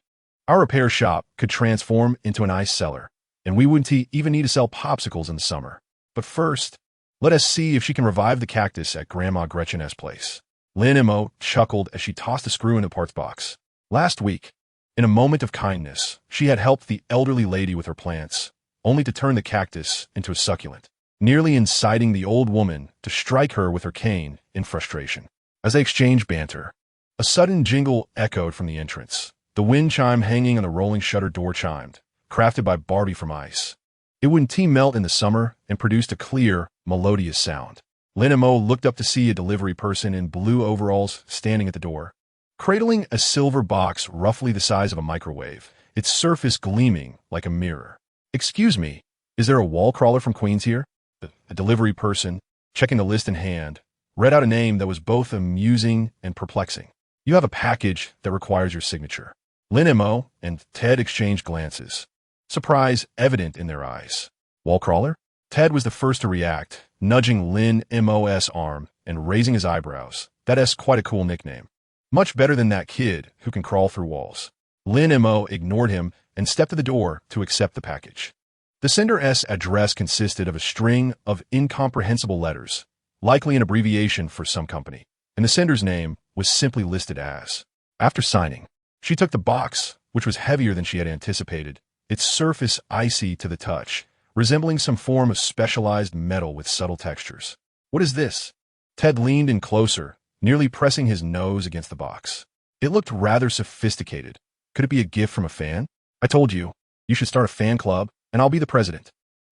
Our repair shop could transform into an ice cellar, and we wouldn't even need to sell popsicles in the summer. But first, let us see if she can revive the cactus at Grandma Gretchen's place. Lin Mo chuckled as she tossed a screw in the parts box. Last week, in a moment of kindness, she had helped the elderly lady with her plants, only to turn the cactus into a succulent, nearly inciting the old woman to strike her with her cane in frustration. As they exchanged banter, a sudden jingle echoed from the entrance. The wind chime hanging on the rolling shutter door chimed, crafted by Barbie from ice. It wouldn't melt in the summer and produced a clear, melodious sound. Lin Mo looked up to see a delivery person in blue overalls standing at the door, cradling a silver box roughly the size of a microwave, its surface gleaming like a mirror. "Excuse me, is there a wall crawler from Queens here?" The delivery person, checking the list in hand, read out a name that was both amusing and perplexing. "You have a package that requires your signature." Lin Mo and Ted exchanged glances, surprise evident in their eyes. "Wall crawler?" Ted was the first to react, nudging Lin Mo's arm and raising his eyebrows. "That's quite a cool nickname. Much better than that kid who can crawl through walls." Lin Mo ignored him and stepped to the door to accept the package. The sender's address consisted of a string of incomprehensible letters, likely an abbreviation for some company, and the sender's name was simply listed as. After signing, she took the box, which was heavier than she had anticipated, its surface icy to the touch, resembling some form of specialized metal with subtle textures. "What is this?" Ted leaned in closer, nearly pressing his nose against the box. It looked rather sophisticated. Could it be a gift from a fan? "I told you, you should start a fan club, and I'll be the president."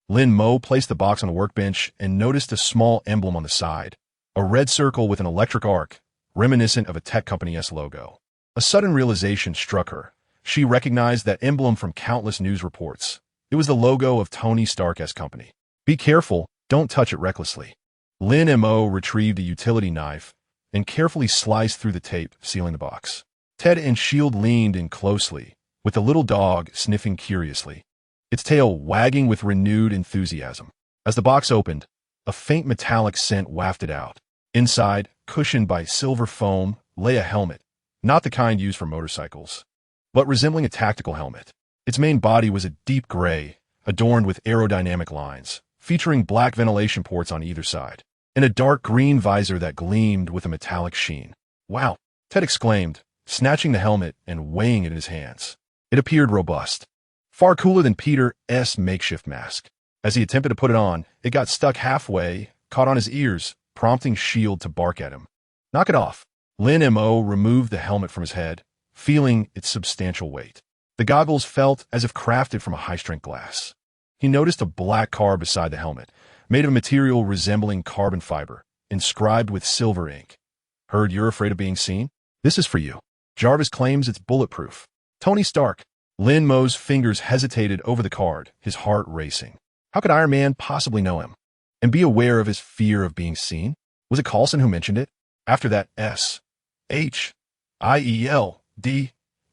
Lin Mo placed the box on the workbench and noticed a small emblem on the side, a red circle with an electric arc, reminiscent of a tech company's logo. A sudden realization struck her. She recognized that emblem from countless news reports. It was the logo of Tony Stark's company. "Be careful, don't touch it recklessly." Lin Mo retrieved a utility knife and carefully sliced through the tape, sealing the box. Ted and Shield leaned in closely, with the little dog sniffing curiously, its tail wagging with renewed enthusiasm. As the box opened, a faint metallic scent wafted out. Inside, cushioned by silver foam, lay a helmet, not the kind used for motorcycles, but resembling a tactical helmet. Its main body was a deep gray, adorned with aerodynamic lines, featuring black ventilation ports on either side, and a dark green visor that gleamed with a metallic sheen. "Wow!" Ted exclaimed, snatching the helmet and weighing it in his hands. It appeared robust, far cooler than Peter's makeshift mask. As he attempted to put it on, it got stuck halfway, caught on his ears, prompting Shield to bark at him. "Knock it off." Lin Mo removed the helmet from his head, feeling its substantial weight. The goggles felt as if crafted from a high-strength glass. He noticed a black card beside the helmet, made of a material resembling carbon fiber, inscribed with silver ink. "Heard you're afraid of being seen? This is for you. Jarvis claims it's bulletproof. Tony Stark." Lin Mo's fingers hesitated over the card, his heart racing. How could Iron Man possibly know him and be aware of his fear of being seen? Was it Coulson who mentioned it? After that SHIELD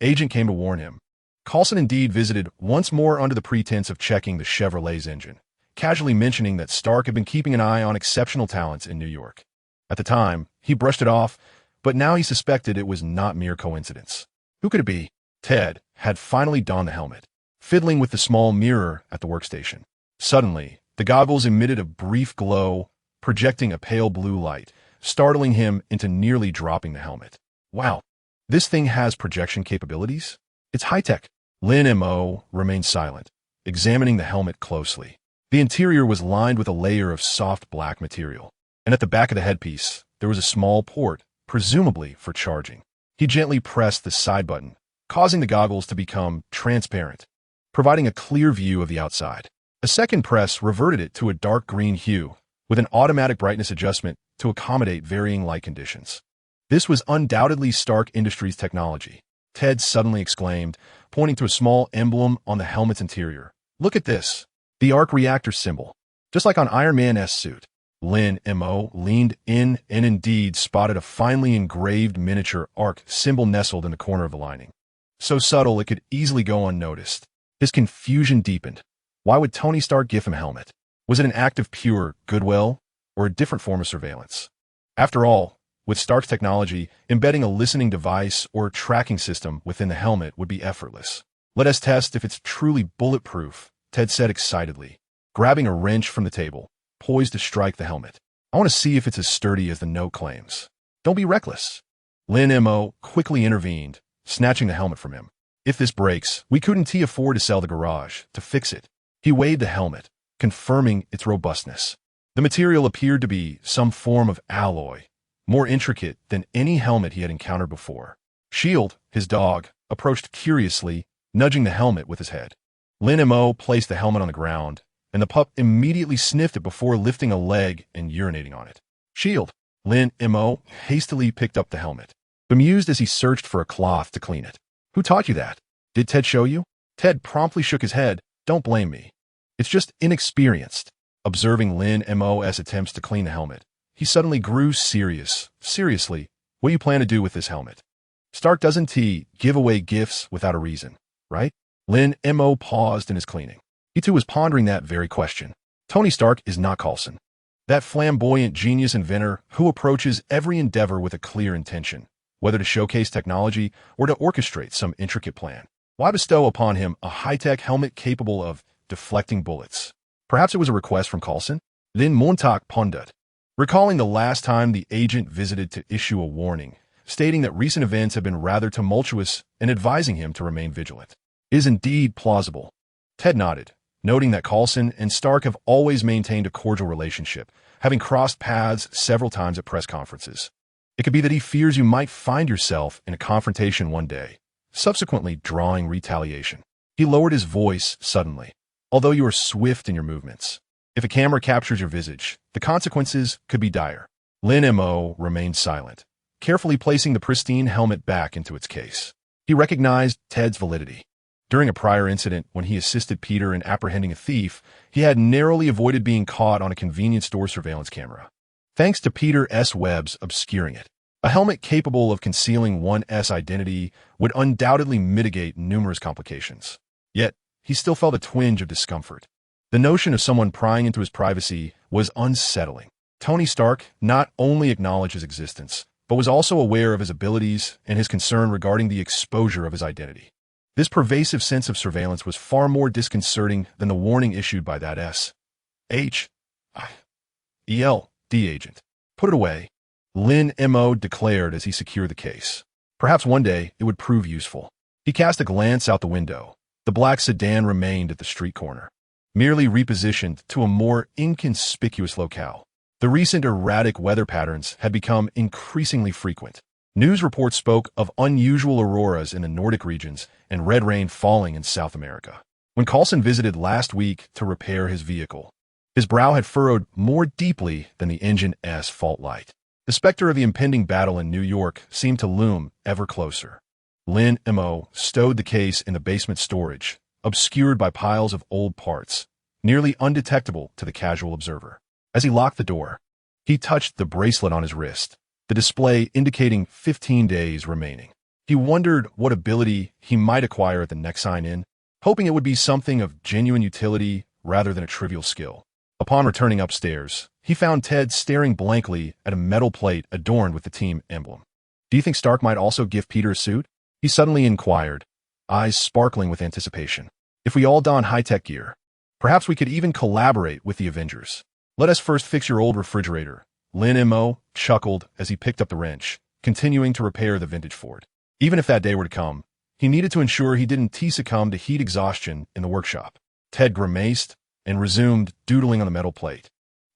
agent came to warn him. Coulson indeed visited once more under the pretense of checking the Chevrolet's engine, casually mentioning that Stark had been keeping an eye on exceptional talents in New York. At the time, he brushed it off, but now he suspected it was not mere coincidence. Who could it be? Ted had finally donned the helmet, fiddling with the small mirror at the workstation. Suddenly, the goggles emitted a brief glow, projecting a pale blue light, startling him into nearly dropping the helmet. "Wow, this thing has projection capabilities? It's high-tech." Lin Mo remained silent, examining the helmet closely. The interior was lined with a layer of soft black material, and at the back of the headpiece, there was a small port, presumably for charging. He gently pressed the side button, causing the goggles to become transparent, providing a clear view of the outside. A second press reverted it to a dark green hue, with an automatic brightness adjustment to accommodate varying light conditions. This was undoubtedly Stark Industries technology. Ted suddenly exclaimed, pointing to a small emblem on the helmet's interior. "Look at this. The arc reactor symbol. Just like on Iron Man's suit." Lin Mo leaned in and indeed spotted a finely engraved miniature arc symbol nestled in the corner of the lining. So subtle it could easily go unnoticed. His confusion deepened. Why would Tony Stark give him a helmet? Was it an act of pure goodwill, or a different form of surveillance? After all, with Stark's technology, embedding a listening device or tracking system within the helmet would be effortless. Let us test if it's truly bulletproof, Ted said excitedly, grabbing a wrench from the table, poised to strike the helmet. I want to see if it's as sturdy as the note claims. Don't be reckless. Lin Mo quickly intervened, snatching the helmet from him. If this breaks, we couldn't afford to sell the garage to fix it. He weighed the helmet, confirming its robustness. The material appeared to be some form of alloy, more intricate than any helmet he had encountered before. Shield, his dog, approached curiously, nudging the helmet with his head. Lin Mo placed the helmet on the ground, and the pup immediately sniffed it before lifting a leg and urinating on it. Shield. Lin Mo hastily picked up the helmet, bemused as he searched for a cloth to clean it. Who taught you that? Did Ted show you? Ted promptly shook his head. Don't blame me. It's just inexperienced. Observing Lin Mo's attempts to clean the helmet, he suddenly grew serious. Seriously, what do you plan to do with this helmet? Stark doesn't give away gifts without a reason, right? Lin Mo paused in his cleaning. He too was pondering that very question. Tony Stark is not Coulson, that flamboyant genius inventor who approaches every endeavor with a clear intention, whether to showcase technology or to orchestrate some intricate plan. Why bestow upon him a high-tech helmet capable of deflecting bullets? Perhaps it was a request from Coulson? Then Montauk pondered, recalling the last time the agent visited to issue a warning, stating that recent events have been rather tumultuous and advising him to remain vigilant. It is indeed plausible. Ted nodded, noting that Coulson and Stark have always maintained a cordial relationship, having crossed paths several times at press conferences. It could be that he fears you might find yourself in a confrontation one day, subsequently drawing retaliation. He lowered his voice suddenly. Although you are swift in your movements, if a camera captures your visage, the consequences could be dire. Lin Mo remained silent, carefully placing the pristine helmet back into its case. He recognized Ted's validity. During a prior incident when he assisted Peter in apprehending a thief, he had narrowly avoided being caught on a convenience store surveillance camera, thanks to Peter's webs obscuring it. A helmet capable of concealing one's identity would undoubtedly mitigate numerous complications. Yet, he still felt a twinge of discomfort. The notion of someone prying into his privacy was unsettling. Tony Stark not only acknowledged his existence, but was also aware of his abilities and his concern regarding the exposure of his identity. This pervasive sense of surveillance was far more disconcerting than the warning issued by that ELD agent. Put it away, Lin Mo declared as he secured the case. Perhaps one day it would prove useful. He cast a glance out the window. The black sedan remained at the street corner, merely repositioned to a more inconspicuous locale. The recent erratic weather patterns had become increasingly frequent. News reports spoke of unusual auroras in the Nordic regions and red rain falling in South America. When Coulson visited last week to repair his vehicle, his brow had furrowed more deeply than the engine's fault light. The specter of the impending battle in New York seemed to loom ever closer. Lin Mo stowed the case in the basement storage, obscured by piles of old parts, nearly undetectable to the casual observer. As he locked the door, he touched the bracelet on his wrist, the display indicating 15 days remaining. He wondered what ability he might acquire at the next sign-in, hoping it would be something of genuine utility rather than a trivial skill. Upon returning upstairs, he found Ted staring blankly at a metal plate adorned with the team emblem. Do you think Stark might also give Peter a suit? He suddenly inquired, eyes sparkling with anticipation. If we all don high-tech gear, perhaps we could even collaborate with the Avengers. Let us first fix your old refrigerator. Lin Mo chuckled as he picked up the wrench, continuing to repair the vintage Ford. Even if that day were to come, he needed to ensure he didn't succumb to heat exhaustion in the workshop. Ted grimaced and resumed doodling on the metal plate,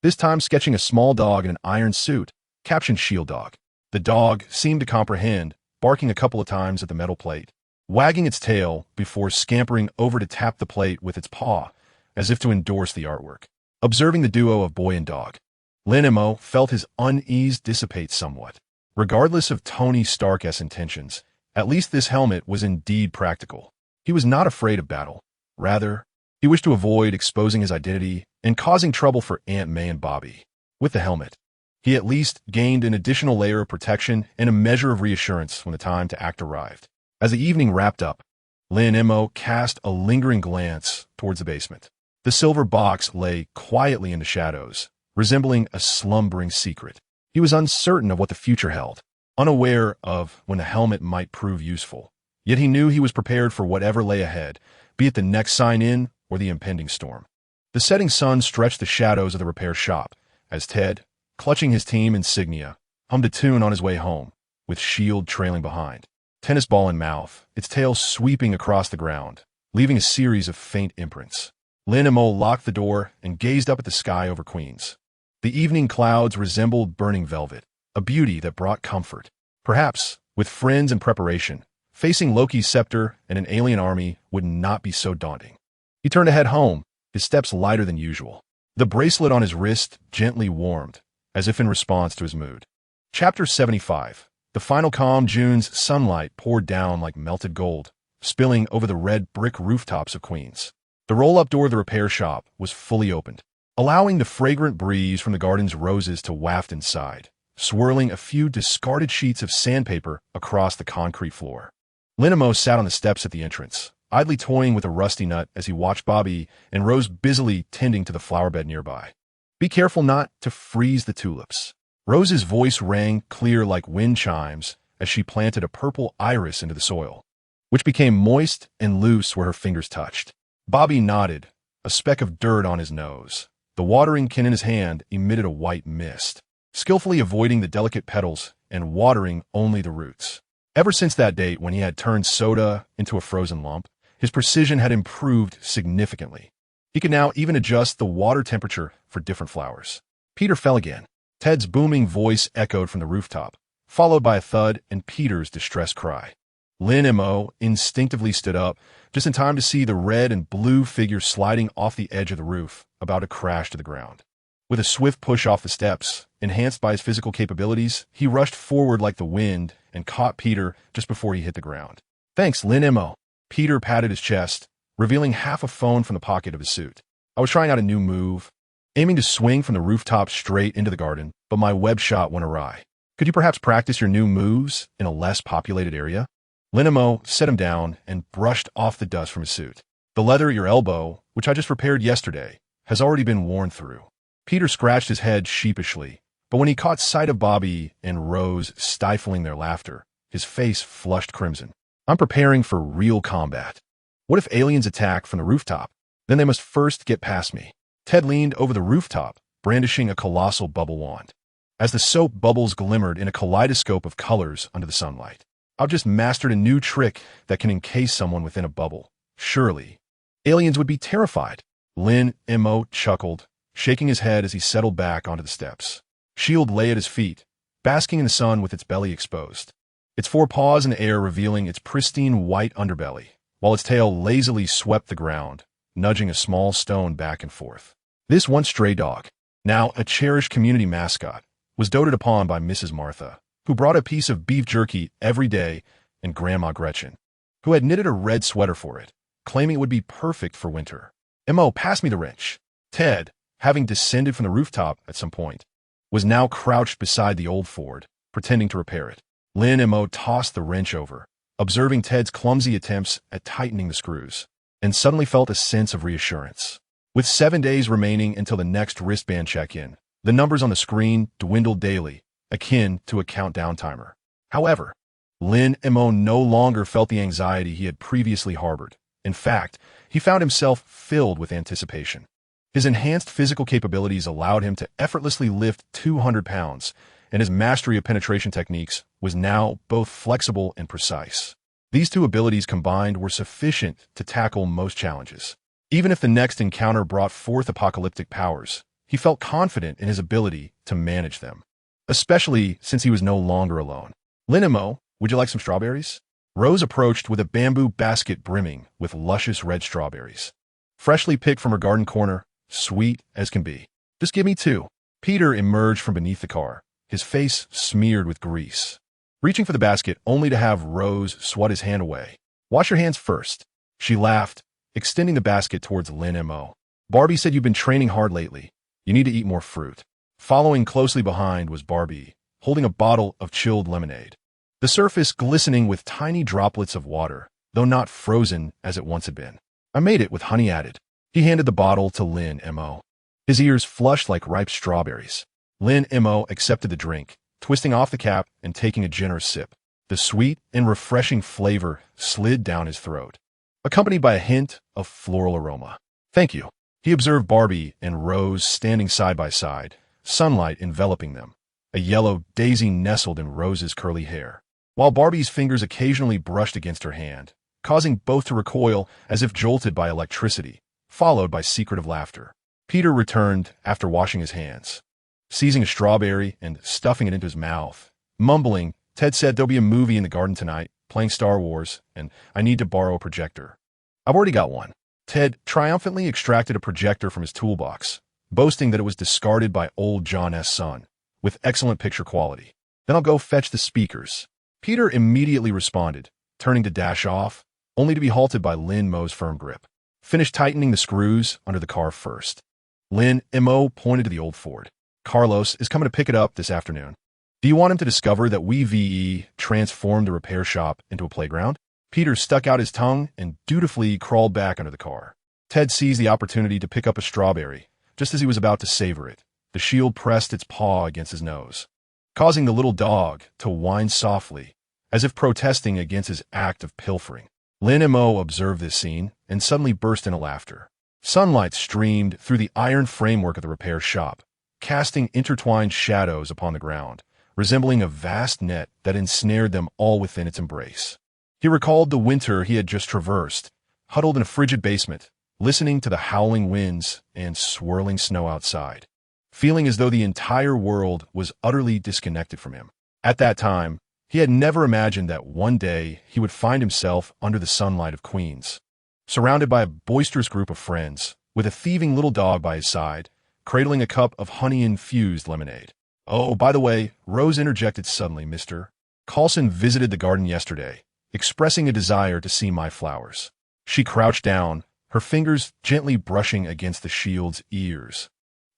this time sketching a small dog in an iron suit, captioned Shield Dog. The dog seemed to comprehend, barking a couple of times at the metal plate, wagging its tail before scampering over to tap the plate with its paw, as if to endorse the artwork. Observing the duo of boy and dog, Lin Mo felt his unease dissipate somewhat. Regardless of Tony Stark's intentions, at least this helmet was indeed practical. He was not afraid of battle. Rather, he wished to avoid exposing his identity and causing trouble for Aunt May and Bobby. With the helmet, he at least gained an additional layer of protection and a measure of reassurance when the time to act arrived. As the evening wrapped up, Lin Mo cast a lingering glance towards the basement. The silver box lay quietly in the shadows, resembling a slumbering secret. He was uncertain of what the future held, unaware of when the helmet might prove useful, Yet he knew he was prepared for whatever lay ahead, be it the next sign-in or the impending storm. The setting sun stretched the shadows of the repair shop as Ted, clutching his team insignia, hummed a tune on his way home, with S.H.I.E.L.D. trailing behind. Tennis ball in mouth, its tail sweeping across the ground, leaving a series of faint imprints. Lin Mo locked the door and gazed up at the sky over Queens. The evening clouds resembled burning velvet, a beauty that brought comfort. Perhaps, with friends and preparation, facing Loki's scepter and an alien army would not be so daunting. He turned to head home, his steps lighter than usual. The bracelet on his wrist gently warmed, as if in response to his mood. Chapter 75. The final calm June's sunlight poured down like melted gold, spilling over the red brick rooftops of Queens. The roll-up door of the repair shop was fully opened, allowing the fragrant breeze from the garden's roses to waft inside, swirling a few discarded sheets of sandpaper across the concrete floor. Lin Mo sat on the steps at the entrance, idly toying with a rusty nut as he watched Bobby and Rose busily tending to the flower bed nearby. Be careful not to freeze the tulips. Rose's voice rang clear like wind chimes as she planted a purple iris into the soil, which became moist and loose where her fingers touched. Bobby nodded, a speck of dirt on his nose. The watering can in his hand emitted a white mist, skillfully avoiding the delicate petals and watering only the roots. Ever since that date when he had turned soda into a frozen lump, his precision had improved significantly. He could now even adjust the water temperature for different flowers. Peter fell again. Ted's booming voice echoed from the rooftop, followed by a thud and Peter's distressed cry. Lin Mo instinctively stood up, just in time to see the red and blue figure sliding off the edge of the roof, about to crash to the ground. With a swift push off the steps, enhanced by his physical capabilities, he rushed forward like the wind and caught Peter just before he hit the ground. Thanks, Lin Mo. Peter patted his chest, revealing half a phone from the pocket of his suit. I was trying out a new move, aiming to swing from the rooftop straight into the garden, but my web shot went awry. Could you perhaps practice your new moves in a less populated area? Lin Mo set him down and brushed off the dust from his suit. The leather at your elbow, which I just repaired yesterday, has already been worn through. Peter scratched his head sheepishly, but when he caught sight of Bobby and Rose stifling their laughter, his face flushed crimson. I'm preparing for real combat. What if aliens attack from the rooftop? Then they must first get past me. Ted leaned over the rooftop, brandishing a colossal bubble wand. As the soap bubbles glimmered in a kaleidoscope of colors under the sunlight. I've just mastered a new trick that can encase someone within a bubble. Surely, aliens would be terrified. Lin Mo chuckled, shaking his head as he settled back onto the steps. S.H.I.E.L.D. lay at his feet, basking in the sun with its belly exposed. Its four paws in the air revealing its pristine white underbelly, while its tail lazily swept the ground, nudging a small stone back and forth. This once stray dog, now a cherished community mascot, was doted upon by Mrs. Martha, who brought a piece of beef jerky every day, and Grandma Gretchen, who had knitted a red sweater for it, claiming it would be perfect for winter. Mo, pass me the wrench. Ted, having descended from the rooftop at some point, was now crouched beside the old Ford, pretending to repair it. Lin Mo tossed the wrench over, observing Ted's clumsy attempts at tightening the screws, and suddenly felt a sense of reassurance. With 7 days remaining until the next wristband check-in, the numbers on the screen dwindled daily, akin to a countdown timer. However, Lin Mo no longer felt the anxiety he had previously harbored. In fact, he found himself filled with anticipation. His enhanced physical capabilities allowed him to effortlessly lift 200 pounds, and his mastery of penetration techniques was now both flexible and precise. These two abilities combined were sufficient to tackle most challenges. Even if the next encounter brought forth apocalyptic powers, he felt confident in his ability to manage them, especially since he was no longer alone. Lin Mo, would you like some strawberries? Rose approached with a bamboo basket brimming with luscious red strawberries, freshly picked from her garden corner, sweet as can be. Just give me 2. Peter emerged from beneath the car, his face smeared with grease, reaching for the basket only to have Rose swat his hand away. Wash your hands first. She laughed, extending the basket towards Lin Mo. Barbie said you've been training hard lately. You need to eat more fruit. Following closely behind was Barbie, holding a bottle of chilled lemonade, the surface glistening with tiny droplets of water, though not frozen as it once had been. I made it with honey added. He handed the bottle to Lin Mo. His ears flushed like ripe strawberries. Lin Mo accepted the drink, twisting off the cap and taking a generous sip. The sweet and refreshing flavor slid down his throat, accompanied by a hint of floral aroma. "Thank you." He observed Barbie and Rose standing side by side, sunlight enveloping them. A yellow daisy nestled in Rose's curly hair, while Barbie's fingers occasionally brushed against her hand, causing both to recoil as if jolted by electricity, followed by secretive laughter. Peter returned after washing his hands. Seizing a strawberry and stuffing it into his mouth, mumbling, Ted said there'll be a movie in the garden tonight, playing Star Wars, and I need to borrow a projector. I've already got one. Ted triumphantly extracted a projector from his toolbox, boasting that it was discarded by old John S. son, with excellent picture quality. Then I'll go fetch the speakers. Peter immediately responded, turning to dash off, only to be halted by Lin Mo's firm grip. Finish tightening the screws under the car first. Lin Mo pointed to the old Ford. Carlos is coming to pick it up this afternoon. Do you want him to discover that we VE transformed the repair shop into a playground? Peter stuck out his tongue and dutifully crawled back under the car. Ted seized the opportunity to pick up a strawberry. Just as he was about to savor it, the shield pressed its paw against his nose, causing the little dog to whine softly, as if protesting against his act of pilfering. Lin Mo observed this scene and suddenly burst into laughter. Sunlight streamed through the iron framework of the repair shop, casting intertwined shadows upon the ground, resembling a vast net that ensnared them all within its embrace. He recalled the winter he had just traversed, huddled in a frigid basement, listening to the howling winds and swirling snow outside, feeling as though the entire world was utterly disconnected from him. At that time, he had never imagined that one day he would find himself under the sunlight of Queens, surrounded by a boisterous group of friends, with a thieving little dog by his side, cradling a cup of honey-infused lemonade. "Oh, by the way," Rose interjected suddenly, "Mr. Carlson visited the garden yesterday, expressing a desire to see my flowers." She crouched down, her fingers gently brushing against the shield's ears,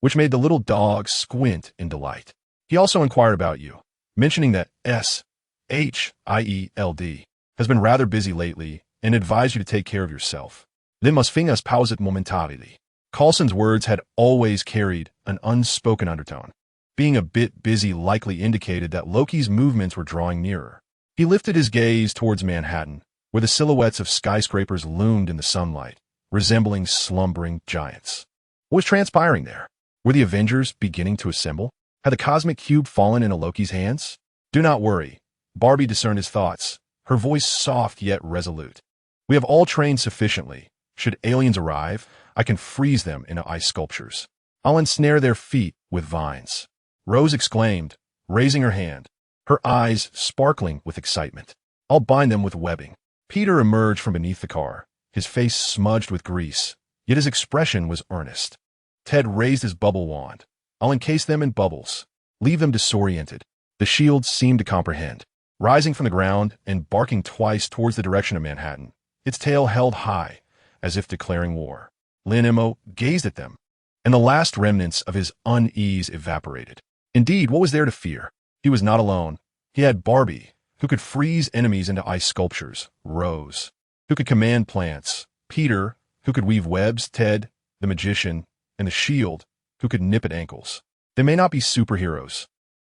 which made the little dog squint in delight. "He also inquired about you, mentioning that SHIELD has been rather busy lately and advised you to take care of yourself. Then must fingas pauset momentarily." Carlson's words had always carried an unspoken undertone. Being a bit busy likely indicated that Loki's movements were drawing nearer. He lifted his gaze towards Manhattan, where the silhouettes of skyscrapers loomed in the sunlight, resembling slumbering giants. What was transpiring there? Were the Avengers beginning to assemble? Had the cosmic cube fallen into Loki's hands? "Do not worry." Barbie discerned his thoughts, her voice soft yet resolute. "We have all trained sufficiently. Should aliens arrive, I can freeze them into ice sculptures. I'll ensnare their feet with vines." Rose exclaimed, raising her hand, her eyes sparkling with excitement. "I'll bind them with webbing." Peter emerged from beneath the car, his face smudged with grease, yet his expression was earnest. Ted raised his bubble wand. "I'll encase them in bubbles. Leave them disoriented." The shield seemed to comprehend. Rising from the ground and barking twice towards the direction of Manhattan, its tail held high, as if declaring war. Lin Mo gazed at them, and the last remnants of his unease evaporated. Indeed, what was there to fear? He was not alone. He had Barbie, who could freeze enemies into ice sculptures, Rose, who could command plants, Peter, who could weave webs, Ted, the magician, and the shield, who could nip at ankles. They may not be superheroes,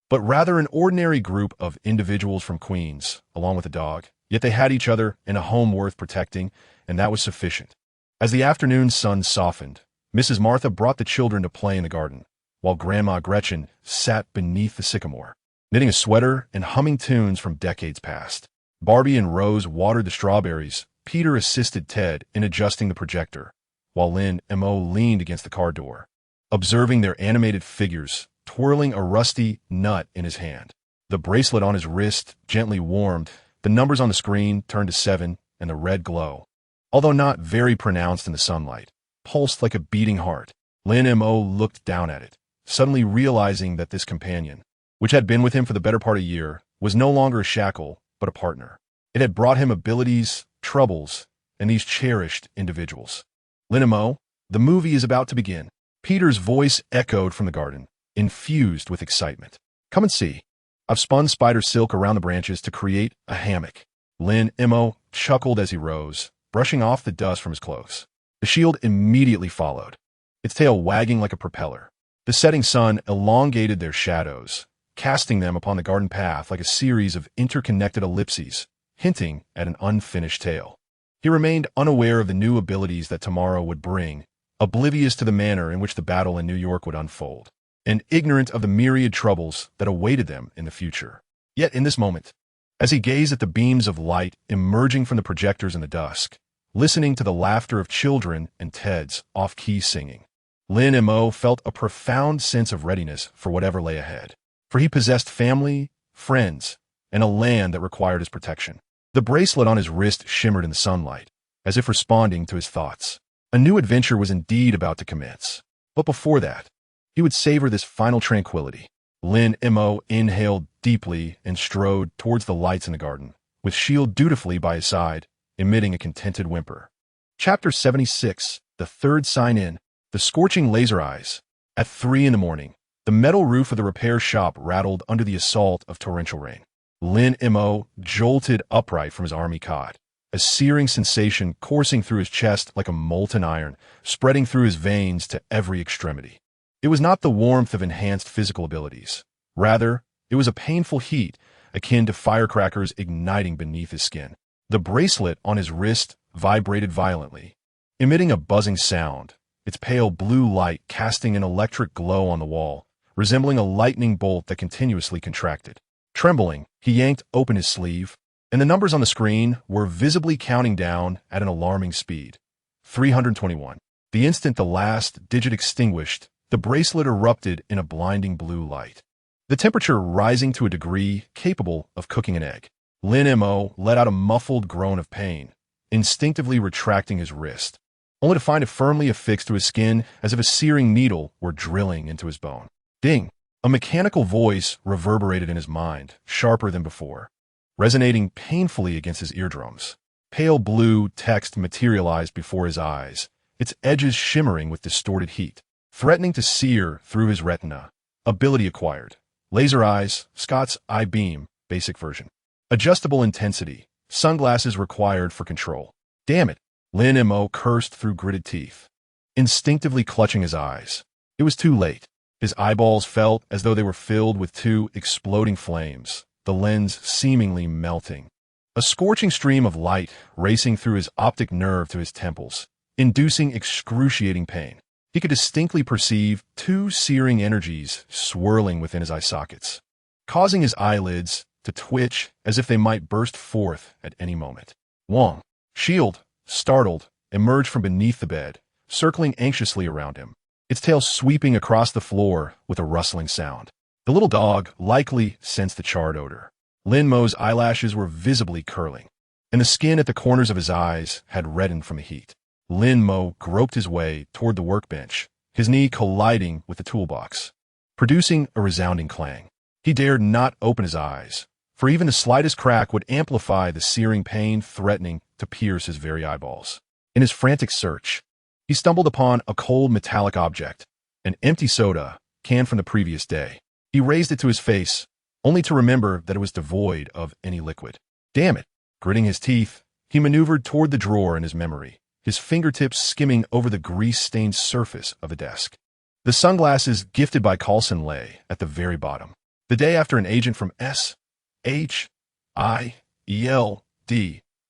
but rather an ordinary group of individuals from Queens, along with a dog, yet they had each other and a home worth protecting, and that was sufficient. As the afternoon sun softened, Mrs. Martha brought the children to play in the garden, while Grandma Gretchen sat beneath the sycamore, knitting a sweater and humming tunes from decades past. Barbie and Rose watered the strawberries. Peter assisted Ted in adjusting the projector, while Lin Mo leaned against the car door, observing their animated figures, twirling a rusty nut in his hand. The bracelet on his wrist gently warmed, the numbers on the screen turned to 7, and the red glow, although not very pronounced in the sunlight, pulsed like a beating heart. Lin Mo looked down at it, suddenly realizing that this companion, which had been with him for the better part of a year, was no longer a shackle, but a partner. It had brought him abilities, troubles, and these cherished individuals. "Lin Mo, the movie is about to begin." Peter's voice echoed from the garden, infused with excitement. "Come and see. I've spun spider silk around the branches to create a hammock." Lin Mo chuckled as he rose, brushing off the dust from his clothes. The shield immediately followed, its tail wagging like a propeller. The setting sun elongated their shadows, casting them upon the garden path like a series of interconnected ellipses, hinting at an unfinished tale. He remained unaware of the new abilities that tomorrow would bring, oblivious to the manner in which the battle in New York would unfold, and ignorant of the myriad troubles that awaited them in the future. Yet in this moment, as he gazed at the beams of light emerging from the projectors in the dusk, listening to the laughter of children and Ted's off-key singing, Lin Mo felt a profound sense of readiness for whatever lay ahead. For he possessed family, friends, and a land that required his protection. The bracelet on his wrist shimmered in the sunlight, as if responding to his thoughts. A new adventure was indeed about to commence. But before that, he would savor this final tranquility. Lin Mo inhaled deeply and strode towards the lights in the garden, with Shield dutifully by his side, emitting a contented whimper. Chapter 76, The Third Sign-In, The Scorching Laser Eyes. At 3 a.m, the metal roof of the repair shop rattled under the assault of torrential rain. Lin Mo jolted upright from his army cot, a searing sensation coursing through his chest like a molten iron, spreading through his veins to every extremity. It was not the warmth of enhanced physical abilities. Rather, it was a painful heat, akin to firecrackers igniting beneath his skin. The bracelet on his wrist vibrated violently, emitting a buzzing sound, its pale blue light casting an electric glow on the wall, resembling a lightning bolt that continuously contracted. Trembling, he yanked open his sleeve, and the numbers on the screen were visibly counting down at an alarming speed. 321. The instant the last digit extinguished, the bracelet erupted in a blinding blue light, the temperature rising to a degree capable of cooking an egg. Lin Mo let out a muffled groan of pain, instinctively retracting his wrist, only to find it firmly affixed to his skin as if a searing needle were drilling into his bone. Ding! A mechanical voice reverberated in his mind, sharper than before, resonating painfully against his eardrums. Pale blue text materialized before his eyes, its edges shimmering with distorted heat, threatening to sear through his retina. Ability acquired. Laser eyes, Scott's eye beam, basic version. Adjustable intensity. Sunglasses required for control. Damn it! Lin Mo cursed through gritted teeth, instinctively clutching his eyes. It was too late. His eyeballs felt as though they were filled with two exploding flames, the lens seemingly melting. A scorching stream of light racing through his optic nerve to his temples, inducing excruciating pain. He could distinctly perceive two searing energies swirling within his eye sockets, causing his eyelids to twitch as if they might burst forth at any moment. Wong, Shield, startled, emerged from beneath the bed, circling anxiously around him, its tail sweeping across the floor with a rustling sound. The little dog likely sensed the charred odor. Lin Mo's eyelashes were visibly curling, and the skin at the corners of his eyes had reddened from the heat. Lin Mo groped his way toward the workbench, his knee colliding with the toolbox, producing a resounding clang. He dared not open his eyes, for even the slightest crack would amplify the searing pain threatening to pierce his very eyeballs. In his frantic search, he stumbled upon a cold metallic object, an empty soda, can from the previous day. He raised it to his face, only to remember that it was devoid of any liquid. Damn it! Gritting his teeth, he maneuvered toward the drawer in his memory, his fingertips skimming over the grease-stained surface of the desk. The sunglasses gifted by Coulson lay at the very bottom. The day after an agent from SHIELD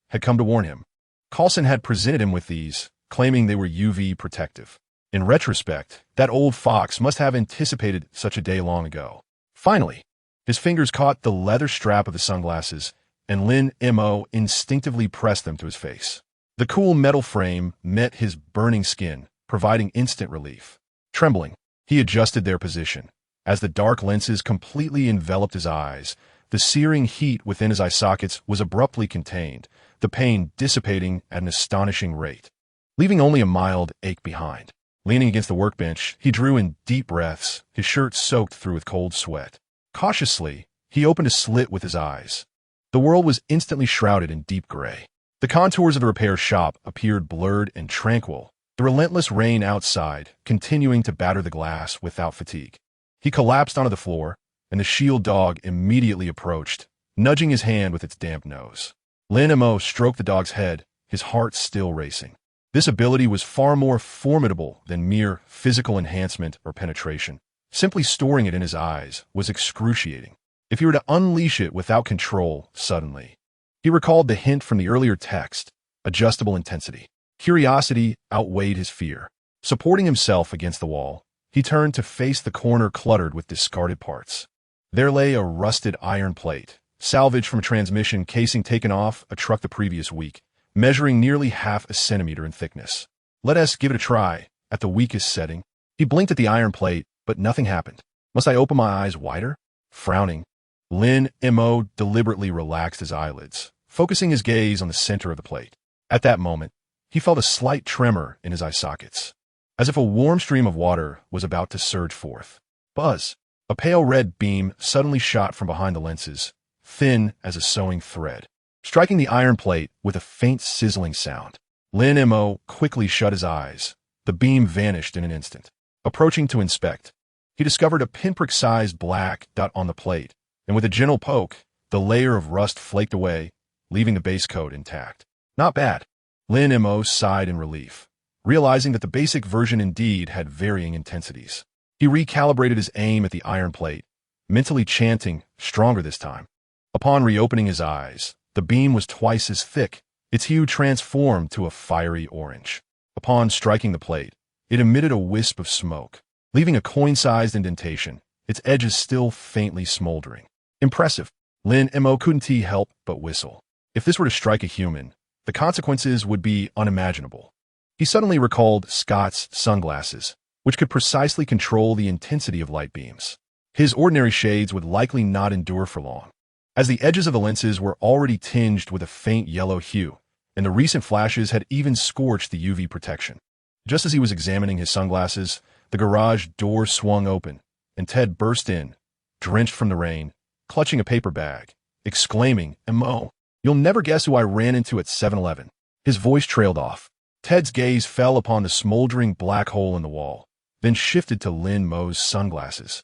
had come to warn him, Coulson had presented him with these, claiming they were UV protective. In retrospect, that old fox must have anticipated such a day long ago. Finally, his fingers caught the leather strap of the sunglasses, and Lin Mo instinctively pressed them to his face. The cool metal frame met his burning skin, providing instant relief. Trembling, he adjusted their position. As the dark lenses completely enveloped his eyes, the searing heat within his eye sockets was abruptly contained, the pain dissipating at an astonishing rate, leaving only a mild ache behind. Leaning against the workbench, he drew in deep breaths, his shirt soaked through with cold sweat. Cautiously, he opened a slit with his eyes. The world was instantly shrouded in deep gray. The contours of the repair shop appeared blurred and tranquil, the relentless rain outside continuing to batter the glass without fatigue. He collapsed onto the floor, and the shield dog immediately approached, nudging his hand with its damp nose. Lin Mo stroked the dog's head, his heart still racing. This ability was far more formidable than mere physical enhancement or penetration. Simply storing it in his eyes was excruciating. If he were to unleash it without control suddenly. He recalled the hint from the earlier text, adjustable intensity. Curiosity outweighed his fear. Supporting himself against the wall, he turned to face the corner cluttered with discarded parts. There lay a rusted iron plate, salvaged from a transmission casing taken off a truck the previous week, measuring nearly half a centimeter in thickness. Let us give it a try, at the weakest setting. He blinked at the iron plate, but nothing happened. Must I open my eyes wider? Frowning, Lin Mo deliberately relaxed his eyelids, focusing his gaze on the center of the plate. At that moment, he felt a slight tremor in his eye sockets, as if a warm stream of water was about to surge forth. Buzz! A pale red beam suddenly shot from behind the lenses, thin as a sewing thread, striking the iron plate with a faint sizzling sound. Lin Mo quickly shut his eyes. The beam vanished in an instant. Approaching to inspect, he discovered a pinprick-sized black dot on the plate, and with a gentle poke, the layer of rust flaked away, leaving the base coat intact. Not bad. Lin Mo sighed in relief, realizing that the basic version indeed had varying intensities. He recalibrated his aim at the iron plate, mentally chanting, stronger this time. Upon reopening his eyes, the beam was twice as thick, its hue transformed to a fiery orange. Upon striking the plate, it emitted a wisp of smoke, leaving a coin-sized indentation, its edges still faintly smoldering. Impressive. Lin Mo couldn't help but whistle. If this were to strike a human, the consequences would be unimaginable. He suddenly recalled Scott's sunglasses, which could precisely control the intensity of light beams. His ordinary shades would likely not endure for long, as the edges of the lenses were already tinged with a faint yellow hue, and the recent flashes had even scorched the UV protection. Just as he was examining his sunglasses, the garage door swung open, and Ted burst in, drenched from the rain, clutching a paper bag, exclaiming, "Mo, you'll never guess who I ran into at 7-Eleven." His voice trailed off. Ted's gaze fell upon the smoldering black hole in the wall, then shifted to Lin Mo's sunglasses,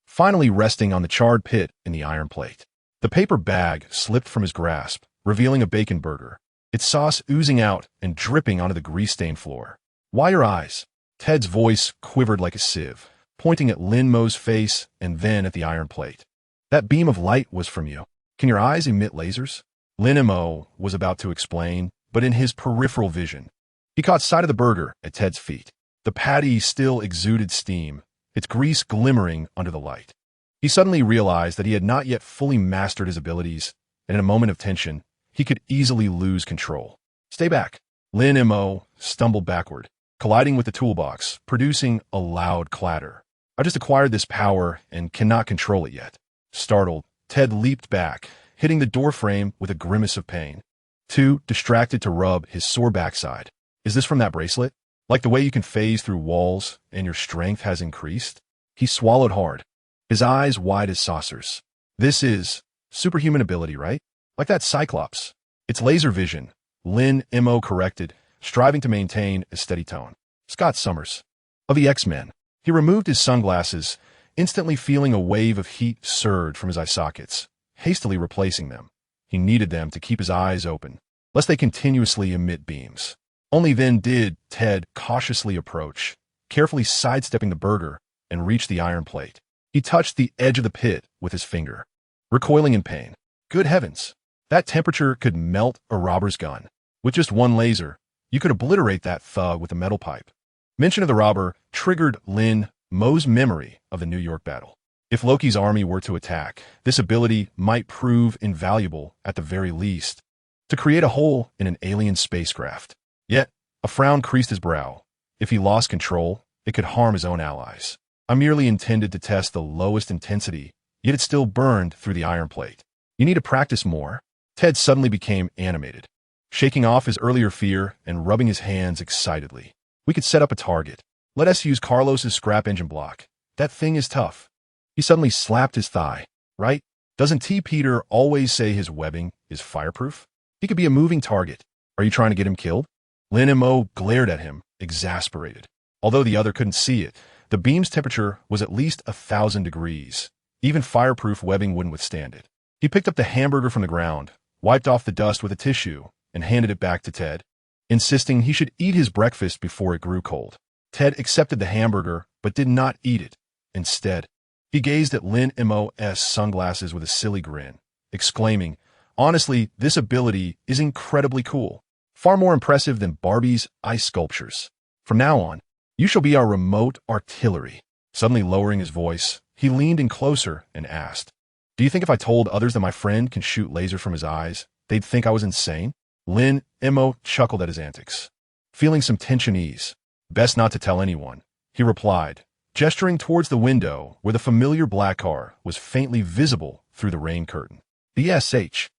finally resting on the charred pit in the iron plate. The paper bag slipped from his grasp, revealing a bacon burger, its sauce oozing out and dripping onto the grease-stained floor. "Why your eyes?" Ted's voice quivered like a sieve, pointing at Lin Mo's face and then at the iron plate. "That beam of light was from you. Can your eyes emit lasers?" Lin Mo was about to explain, but in his peripheral vision, he caught sight of the burger at Ted's feet. The patty still exuded steam, its grease glimmering under the light. He suddenly realized that he had not yet fully mastered his abilities, and in a moment of tension, he could easily lose control. "Stay back." Lin Mo stumbled backward, colliding with the toolbox, producing a loud clatter. "I just acquired this power and cannot control it yet." Startled, Ted leaped back, hitting the doorframe with a grimace of pain. Too distracted to rub his sore backside. "Is this from that bracelet? Like the way you can phase through walls and your strength has increased?" He swallowed hard, his eyes wide as saucers. "This is superhuman ability, right? Like that Cyclops." "It's laser vision," Lin Mo corrected, striving to maintain a steady tone. "Scott Summers, of the X-Men." He removed his sunglasses, instantly feeling a wave of heat surge from his eye sockets, hastily replacing them. He needed them to keep his eyes open, lest they continuously emit beams. Only then did Ted cautiously approach, carefully sidestepping the burger, and reach the iron plate. He touched the edge of the pit with his finger, recoiling in pain. Good heavens! That temperature could melt a robber's gun. With just one laser, you could obliterate that thug with a metal pipe. Mention of the robber triggered Lin Mo's memory of the New York battle. If Loki's army were to attack, this ability might prove invaluable at the very least, to create a hole in an alien spacecraft. Yet, a frown creased his brow. If he lost control, it could harm his own allies. "I merely intended to test the lowest intensity, yet it still burned through the iron plate. You need to practice more." Ted suddenly became animated, shaking off his earlier fear and rubbing his hands excitedly. "We could set up a target. Let us use Carlos's scrap engine block. That thing is tough." He suddenly slapped his thigh. "Right? Doesn't T. Peter always say his webbing is fireproof? He could be a moving target. Are you trying to get him killed?" Lin Mo glared at him, exasperated. Although the other couldn't see it, the beam's temperature was at least 1,000 degrees. Even fireproof webbing wouldn't withstand it. He picked up the hamburger from the ground, wiped off the dust with a tissue, and handed it back to Ted, insisting he should eat his breakfast before it grew cold. Ted accepted the hamburger, but did not eat it, Instead, he gazed at Lin Mo's sunglasses with a silly grin, exclaiming, "Honestly, this ability is incredibly cool. Far more impressive than Barbie's ice sculptures. From now on, you shall be our remote artillery." Suddenly lowering his voice, he leaned in closer and asked, "Do you think if I told others that my friend can shoot lasers from his eyes, they'd think I was insane?" Lin Mo chuckled at his antics. Feeling some tension ease, "Best not to tell anyone," he replied, gesturing towards the window where the familiar black car was faintly visible through the rain curtain. "The SHIELD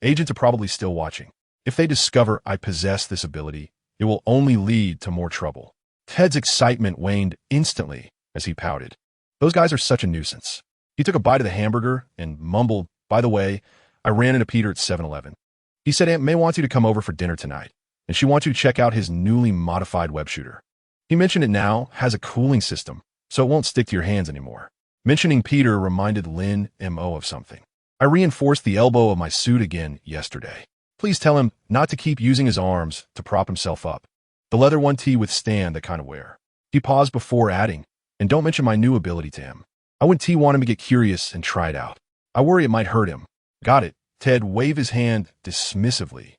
agents are probably still watching. If they discover I possess this ability, it will only lead to more trouble." Ted's excitement waned instantly as he pouted. "Those guys are such a nuisance." He took a bite of the hamburger and mumbled, "By the way, I ran into Peter at 7-Eleven. He said Aunt May wants you to come over for dinner tonight, and she wants you to check out his newly modified web shooter. He mentioned it now has a cooling system, so it won't stick to your hands anymore." Mentioning Peter reminded Lin Mo of something. "I reinforced the elbow of my suit again yesterday. Please tell him not to keep using his arms to prop himself up. The leather won't withstand that kind of wear." He paused before adding, "And don't mention my new ability to him. I wouldn't want him to get curious and try it out. I worry it might hurt him." "Got it." Ted waved his hand dismissively,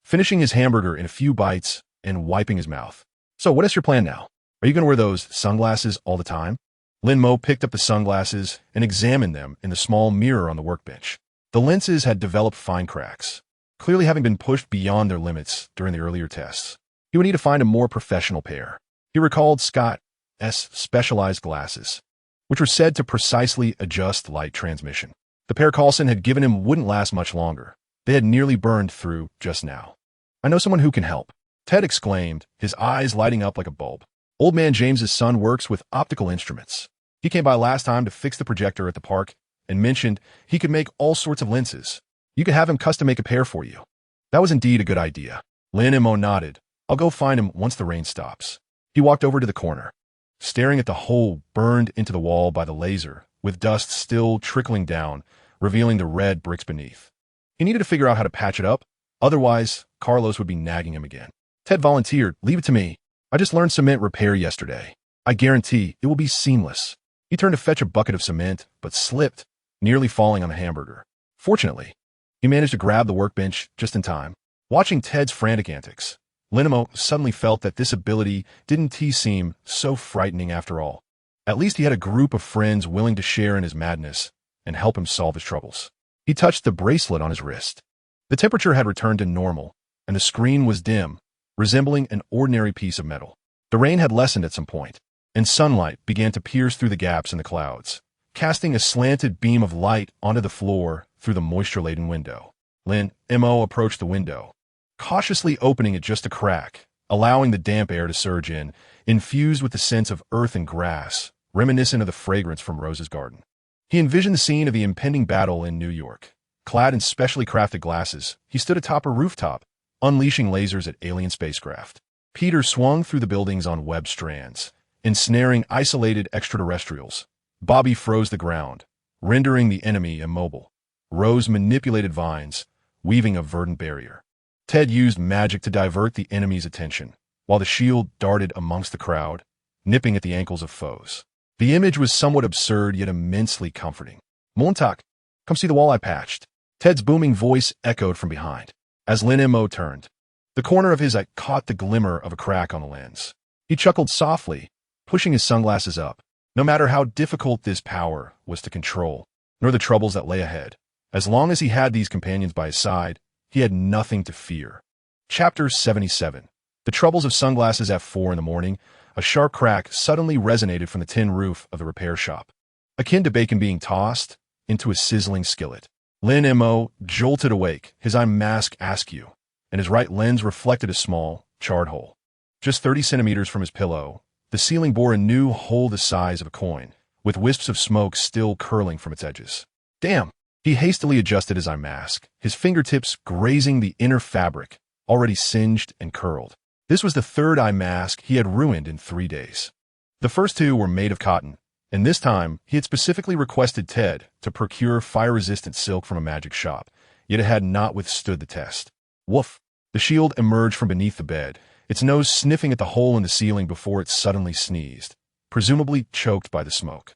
finishing his hamburger in a few bites and wiping his mouth. "So what is your plan now? Are you going to wear those sunglasses all the time?" Lin Mo picked up the sunglasses and examined them in the small mirror on the workbench. The lenses had developed fine cracks, clearly having been pushed beyond their limits during the earlier tests. He would need to find a more professional pair. He recalled Scott's specialized glasses, which were said to precisely adjust light transmission. The pair Carlson had given him wouldn't last much longer. They had nearly burned through just now. "I know someone who can help," Ted exclaimed, his eyes lighting up like a bulb. "Old man James's son works with optical instruments. He came by last time to fix the projector at the park and mentioned he could make all sorts of lenses. You could have him custom make a pair for you." That was indeed a good idea. Lin Mo nodded. "I'll go find him once the rain stops." He walked over to the corner, staring at the hole burned into the wall by the laser, with dust still trickling down, revealing the red bricks beneath. He needed to figure out how to patch it up, otherwise Carlos would be nagging him again. Ted volunteered, "Leave it to me. I just learned cement repair yesterday. I guarantee it will be seamless." He turned to fetch a bucket of cement, but slipped, nearly falling on the hamburger. Fortunately, he managed to grab the workbench just in time. Watching Ted's frantic antics, Lin Mo suddenly felt that this ability didn't seem so frightening after all. At least he had a group of friends willing to share in his madness and help him solve his troubles. He touched the bracelet on his wrist. The temperature had returned to normal, and the screen was dim, resembling an ordinary piece of metal. The rain had lessened at some point, and sunlight began to pierce through the gaps in the clouds, casting a slanted beam of light onto the floor through the moisture-laden window. Lin Mo approached the window, cautiously opening it just a crack, allowing the damp air to surge in, infused with the sense of earth and grass, reminiscent of the fragrance from Rose's garden. He envisioned the scene of the impending battle in New York. Clad in specially crafted glasses, he stood atop a rooftop, unleashing lasers at alien spacecraft. Peter swung through the buildings on web strands, ensnaring isolated extraterrestrials. Bobby froze the ground, rendering the enemy immobile. Rose manipulated vines, weaving a verdant barrier. Ted used magic to divert the enemy's attention, while the shield darted amongst the crowd, nipping at the ankles of foes. The image was somewhat absurd yet immensely comforting. "Montauk, come see the wall I patched." Ted's booming voice echoed from behind. As Lin Mo turned, the corner of his eye caught the glimmer of a crack on the lens. He chuckled softly, pushing his sunglasses up. No matter how difficult this power was to control, nor the troubles that lay ahead, as long as he had these companions by his side, he had nothing to fear. Chapter 77. The troubles of sunglasses at 4 in the morning. A sharp crack suddenly resonated from the tin roof of the repair shop, akin to bacon being tossed into a sizzling skillet. Lin Mo jolted awake, his eye mask askew, and his right lens reflected a small, charred hole. Just 30 centimeters from his pillow, the ceiling bore a new hole the size of a coin, with wisps of smoke still curling from its edges. Damn! He hastily adjusted his eye mask, his fingertips grazing the inner fabric, already singed and curled. This was the third eye mask he had ruined in 3 days. The first 2 were made of cotton, and this time he had specifically requested Ted to procure fire-resistant silk from a magic shop, yet it had not withstood the test. Woof! The shield emerged from beneath the bed, its nose sniffing at the hole in the ceiling before it suddenly sneezed, presumably choked by the smoke.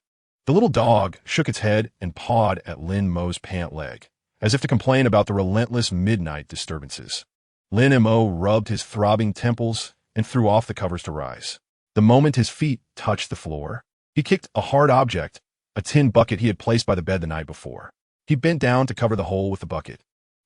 The little dog shook its head and pawed at Lin Mo's pant leg, as if to complain about the relentless midnight disturbances. Lin Mo rubbed his throbbing temples and threw off the covers to rise. The moment his feet touched the floor, he kicked a hard object, a tin bucket he had placed by the bed the night before. He bent down to cover the hole with the bucket,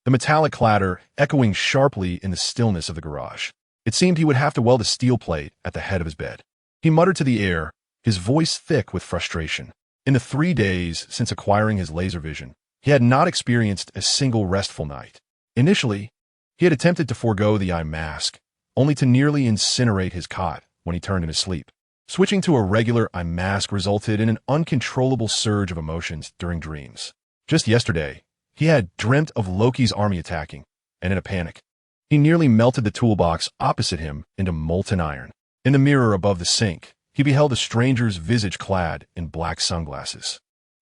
the metallic clatter echoing sharply in the stillness of the garage. It seemed he would have to weld a steel plate at the head of his bed. He muttered to the air, his voice thick with frustration. In the 3 days since acquiring his laser vision, he had not experienced a single restful night. Initially, he had attempted to forego the eye mask, only to nearly incinerate his cot when he turned in his sleep. Switching to a regular eye mask resulted in an uncontrollable surge of emotions during dreams. Just yesterday, he had dreamt of Loki's army attacking, and in a panic, he nearly melted the toolbox opposite him into molten iron. In the mirror above the sink, he beheld a stranger's visage clad in black sunglasses.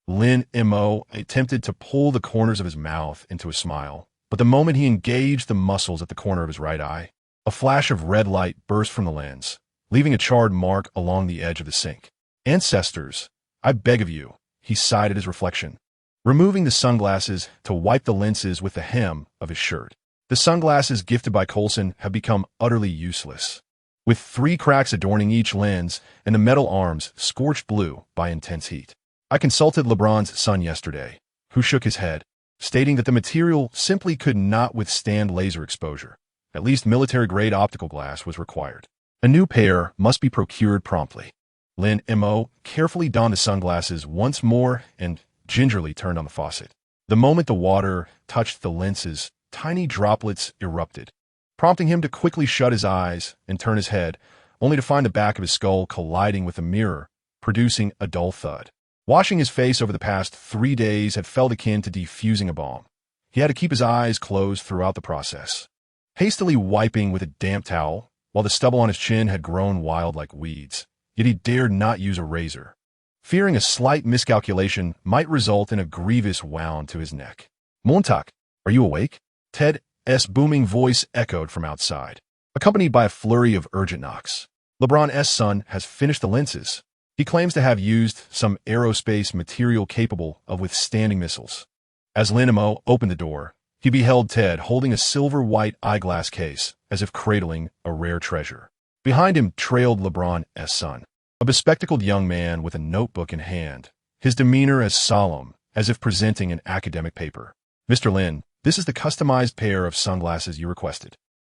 Lin Mo attempted to pull the corners of his mouth into a smile, but the moment he engaged the muscles at the corner of his right eye, a flash of red light burst from the lens, leaving a charred mark along the edge of the sink. "Ancestors, I beg of you," he sighed at his reflection, removing the sunglasses to wipe the lenses with the hem of his shirt. The sunglasses gifted by Coulson have become utterly useless, with 3 cracks adorning each lens and the metal arms scorched blue by intense heat. I consulted LeBron's son yesterday, who shook his head, stating that the material simply could not withstand laser exposure. At least military-grade optical glass was required. A new pair must be procured promptly. Lin Mo carefully donned the sunglasses once more and gingerly turned on the faucet. The moment the water touched the lenses, tiny droplets erupted, prompting him to quickly shut his eyes and turn his head, only to find the back of his skull colliding with the mirror, producing a dull thud. Washing his face over the past 3 days had felt akin to defusing a bomb. He had to keep his eyes closed throughout the process, hastily wiping with a damp towel, while the stubble on his chin had grown wild like weeds. Yet he dared not use a razor, fearing a slight miscalculation might result in a grievous wound to his neck. "Montag, are you awake?" Ted's booming voice echoed from outside, accompanied by a flurry of urgent knocks. LeBron's son has finished the lenses. He claims to have used some aerospace material capable of withstanding missiles. As Lin Mo opened the door, he beheld Ted holding a silver-white eyeglass case, as if cradling a rare treasure. Behind him trailed LeBron's son, a bespectacled young man with a notebook in hand, his demeanor as solemn as if presenting an academic paper. "Mr. Lin, this is the customized pair of sunglasses you requested."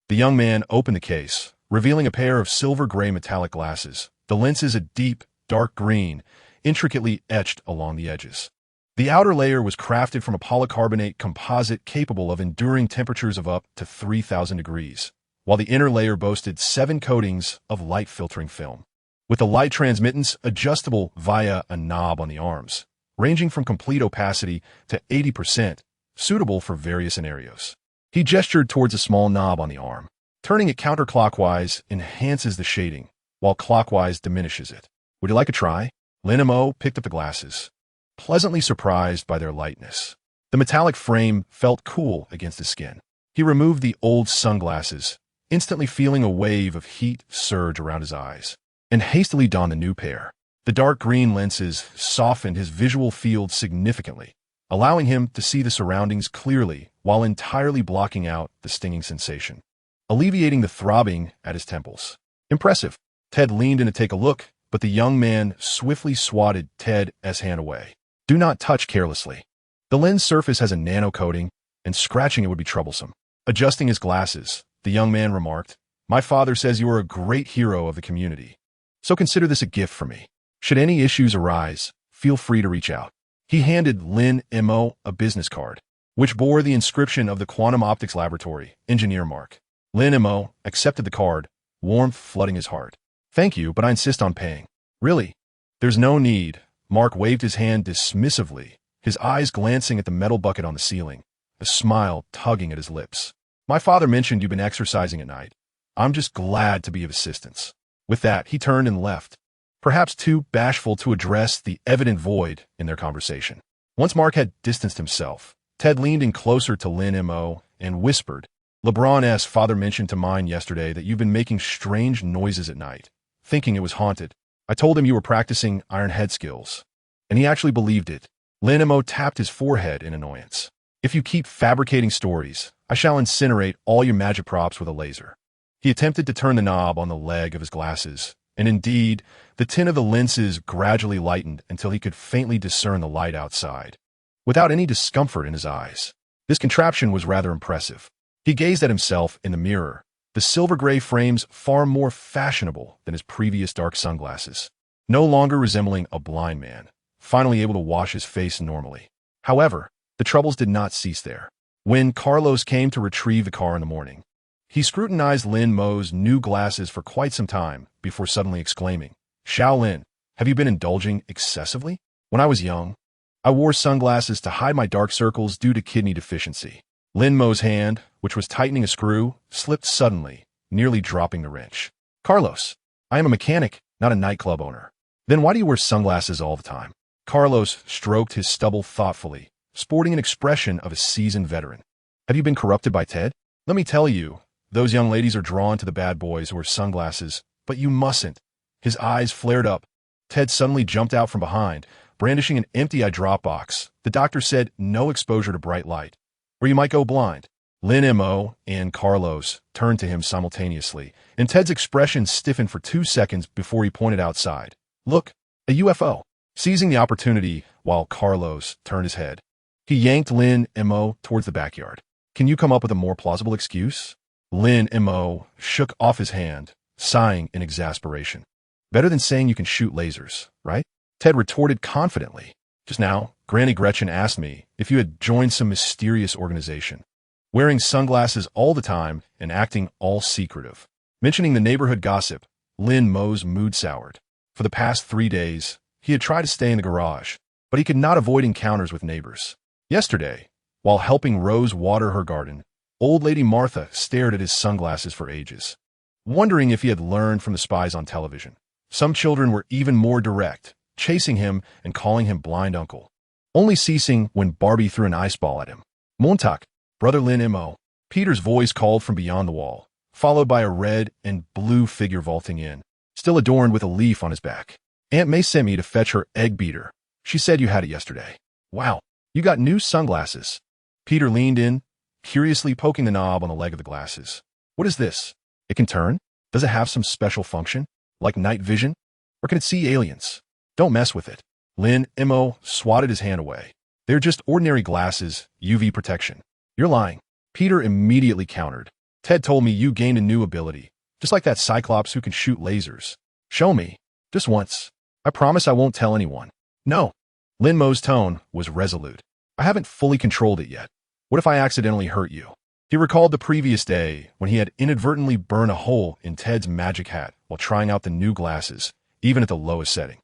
The young man opened the case, revealing a pair of silver-gray metallic glasses, the lenses a deep, dark green, intricately etched along the edges. The outer layer was crafted from a polycarbonate composite capable of enduring temperatures of up to 3,000 degrees, while the inner layer boasted 7 coatings of light-filtering film, with the light transmittance adjustable via a knob on the arms, ranging from complete opacity to 80%, suitable for various scenarios. He gestured towards a small knob on the arm. Turning it counterclockwise enhances the shading, while clockwise diminishes it. "Would you like a try?" Lin Mo picked up the glasses, pleasantly surprised by their lightness. The metallic frame felt cool against his skin. He removed the old sunglasses, instantly feeling a wave of heat surge around his eyes, and hastily donned the new pair. The dark green lenses softened his visual field significantly, allowing him to see the surroundings clearly while entirely blocking out the stinging sensation, alleviating the throbbing at his temples. "Impressive." Ted leaned in to take a look, but the young man swiftly swatted Ted's hand away. "Do not touch carelessly. The lens surface has a nano coating, and scratching it would be troublesome." Adjusting his glasses, the young man remarked, "My father says you are a great hero of the community, so consider this a gift from me. Should any issues arise, feel free to reach out." He handed Lin Mo a business card, which bore the inscription of the Quantum Optics Laboratory, engineer Mark. Lin Mo accepted the card, warmth flooding his heart. "Thank you, but I insist on paying." "Really? There's no need." Mark waved his hand dismissively, his eyes glancing at the metal bucket on the ceiling, a smile tugging at his lips. "My father mentioned you've been exercising at night. I'm just glad to be of assistance." With that, he turned and left, perhaps too bashful to address the evident void in their conversation. Once Mark had distanced himself, Ted leaned in closer to Lin Mo and whispered, LeBron's father mentioned to mine yesterday that you've been making strange noises at night, thinking it was haunted. I told him you were practicing Iron Head skills, and he actually believed it. Lin Mo tapped his forehead in annoyance. If you keep fabricating stories, I shall incinerate all your magic props with a laser. He attempted to turn the knob on the leg of his glasses, and indeed, the tin of the lenses gradually lightened until he could faintly discern the light outside, without any discomfort in his eyes. This contraption was rather impressive. He gazed at himself in the mirror, the silver-gray frames far more fashionable than his previous dark sunglasses, no longer resembling a blind man, finally able to wash his face normally. However, the troubles did not cease there. When Carlos came to retrieve the car in the morning, he scrutinized Lin Mo's new glasses for quite some time before suddenly exclaiming, "Shaolin, have you been indulging excessively? When I was young, I wore sunglasses to hide my dark circles due to kidney deficiency." Lin Mo's hand, which was tightening a screw, slipped suddenly, nearly dropping the wrench. "Carlos, I am a mechanic, not a nightclub owner." "Then why do you wear sunglasses all the time?" Carlos stroked his stubble thoughtfully, sporting an expression of a seasoned veteran. "Have you been corrupted by Ted? Let me tell you, those young ladies are drawn to the bad boys who wear sunglasses, but you mustn't." His eyes flared up. Ted suddenly jumped out from behind, brandishing an empty eye drop box. The doctor said no exposure to bright light, or you might go blind. Lin Mo and Carlos turned to him simultaneously, and Ted's expression stiffened for 2 seconds before he pointed outside. "Look, a UFO." Seizing the opportunity while Carlos turned his head, he yanked Lin Mo towards the backyard. "Can you come up with a more plausible excuse?" Lin Mo shook off his hand, sighing in exasperation. "Better than saying you can shoot lasers, right?" Ted retorted confidently. "Just now, Granny Gretchen asked me if you had joined some mysterious organization, wearing sunglasses all the time and acting all secretive." Mentioning the neighborhood gossip, Lin Mo's mood soured. For the past 3 days, he had tried to stay in the garage, but he could not avoid encounters with neighbors. Yesterday, while helping Rose water her garden, Old Lady Martha stared at his sunglasses for ages, wondering if he had learned from the spies on television. Some children were even more direct, chasing him and calling him blind uncle, only ceasing when Barbie threw an ice ball at him. "Montag, brother Lin Mo." Peter's voice called from beyond the wall, followed by a red and blue figure vaulting in, still adorned with a leaf on his back. "Aunt May sent me to fetch her egg beater. She said you had it yesterday." "Wow, you got new sunglasses." Peter leaned in, curiously poking the knob on the leg of the glasses. "What is this? It can turn? Does it have some special function, like night vision? Or can it see aliens?" "Don't mess with it." Lin Mo swatted his hand away. "They're just ordinary glasses, UV protection." "You're lying." Peter immediately countered. "Ted told me you gained a new ability, just like that Cyclops who can shoot lasers." "Show me. Just once. I promise I won't tell anyone." "No." Lin Mo's tone was resolute. "I haven't fully controlled it yet. What if I accidentally hurt you?" He recalled the previous day when he had inadvertently burned a hole in Ted's magic hat while trying out the new glasses, even at the lowest setting.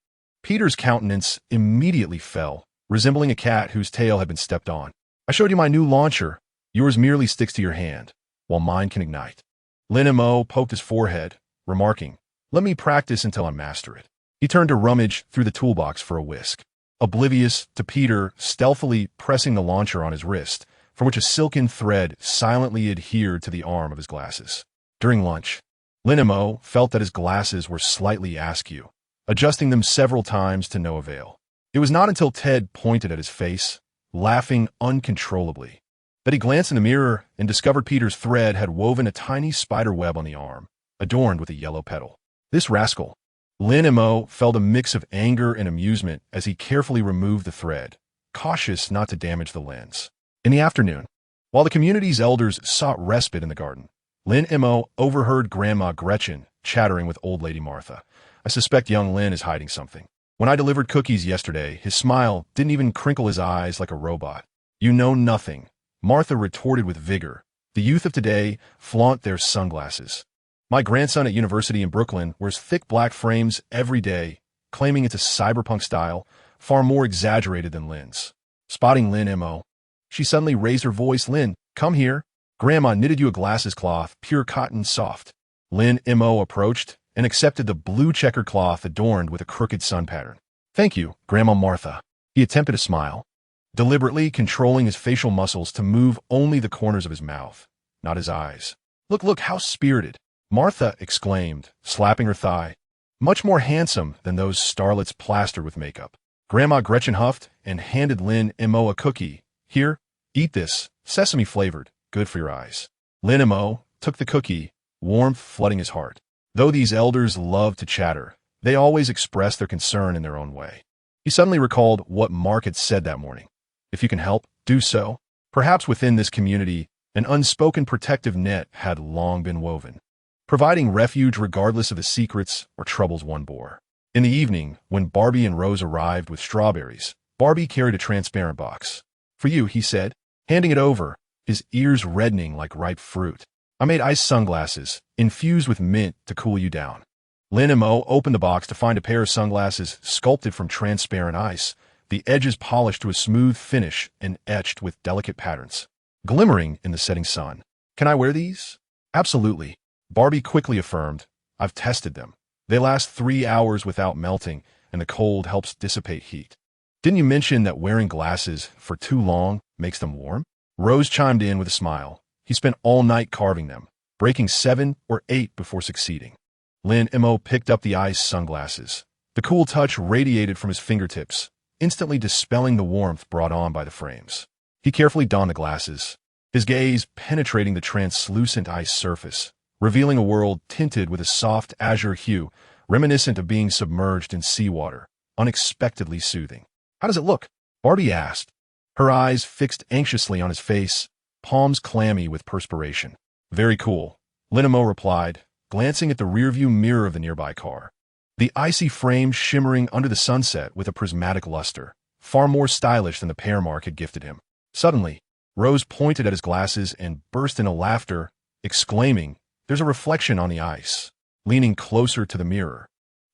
Peter's countenance immediately fell, resembling a cat whose tail had been stepped on. "I showed you my new launcher. Yours merely sticks to your hand, while mine can ignite." Lin Mo poked his forehead, remarking, "Let me practice until I master it." He turned to rummage through the toolbox for a whisk, oblivious to Peter stealthily pressing the launcher on his wrist, from which a silken thread silently adhered to the arm of his glasses. During lunch, Lin Mo felt that his glasses were slightly askew, adjusting them several times to no avail. It was not until Ted pointed at his face, laughing uncontrollably, that he glanced in the mirror and discovered Peter's thread had woven a tiny spider web on the arm, adorned with a yellow petal. "This rascal." Lin Mo felt a mix of anger and amusement as he carefully removed the thread, cautious not to damage the lens. In the afternoon, while the community's elders sought respite in the garden, Lin Mo overheard Grandma Gretchen chattering with Old Lady Martha. "I suspect young Lin is hiding something. When I delivered cookies yesterday, his smile didn't even crinkle his eyes like a robot." "You know nothing," Martha retorted with vigor. "The youth of today flaunt their sunglasses. My grandson at university in Brooklyn wears thick black frames every day, claiming it's a cyberpunk style, far more exaggerated than Lin's." Spotting Lin Mo, she suddenly raised her voice. "Lin, come here. Grandma knitted you a glasses cloth, pure cotton soft." Lin Mo approached and accepted the blue checkered cloth adorned with a crooked sun pattern. "Thank you, Grandma Martha." He attempted a smile, deliberately controlling his facial muscles to move only the corners of his mouth, not his eyes. Look, look, how spirited! Martha exclaimed, slapping her thigh. Much more handsome than those starlets plastered with makeup. Grandma Gretchen huffed and handed Lin Mo a cookie. Here, eat this, sesame-flavored, good for your eyes. Lin Mo took the cookie, warmth flooding his heart. Though these elders loved to chatter, they always expressed their concern in their own way. He suddenly recalled what Mark had said that morning. If you can help, do so. Perhaps within this community, an unspoken protective net had long been woven, providing refuge regardless of the secrets or troubles one bore. In the evening, when Barbie and Rose arrived with strawberries, Barbie carried a transparent box. For you, he said, handing it over, his ears reddening like ripe fruit. I made ice sunglasses, infused with mint to cool you down. Lin Mo opened the box to find a pair of sunglasses sculpted from transparent ice, the edges polished to a smooth finish and etched with delicate patterns, glimmering in the setting sun. Can I wear these? Absolutely. Barbie quickly affirmed. I've tested them. They last 3 hours without melting, and the cold helps dissipate heat. Didn't you mention that wearing glasses for too long makes them warm? Rose chimed in with a smile. He spent all night carving them, breaking 7 or 8 before succeeding. Lin Mo picked up the ice sunglasses. The cool touch radiated from his fingertips, instantly dispelling the warmth brought on by the frames. He carefully donned the glasses, his gaze penetrating the translucent ice surface, revealing a world tinted with a soft azure hue, reminiscent of being submerged in seawater, unexpectedly soothing. How does it look? Barbie asked, her eyes fixed anxiously on his face, palms clammy with perspiration. Very cool, Lin Mo replied, glancing at the rearview mirror of the nearby car. The icy frame shimmering under the sunset with a prismatic luster, far more stylish than the pair Mark had gifted him. Suddenly, Rose pointed at his glasses and burst into laughter, exclaiming, there's a reflection on the ice. Leaning closer to the mirror,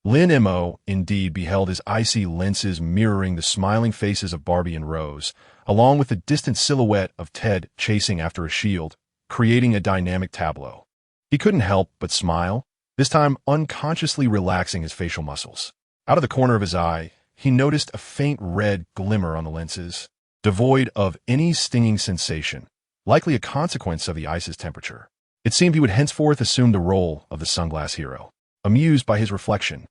Lin Mo indeed beheld his icy lenses mirroring the smiling faces of Barbie and Rose, along with the distant silhouette of Ted chasing after a shield, creating a dynamic tableau. He couldn't help but smile, this time unconsciously relaxing his facial muscles. Out of the corner of his eye, he noticed a faint red glimmer on the lenses, devoid of any stinging sensation, likely a consequence of the ice's temperature. It seemed he would henceforth assume the role of the sunglass hero. Amused by his reflection,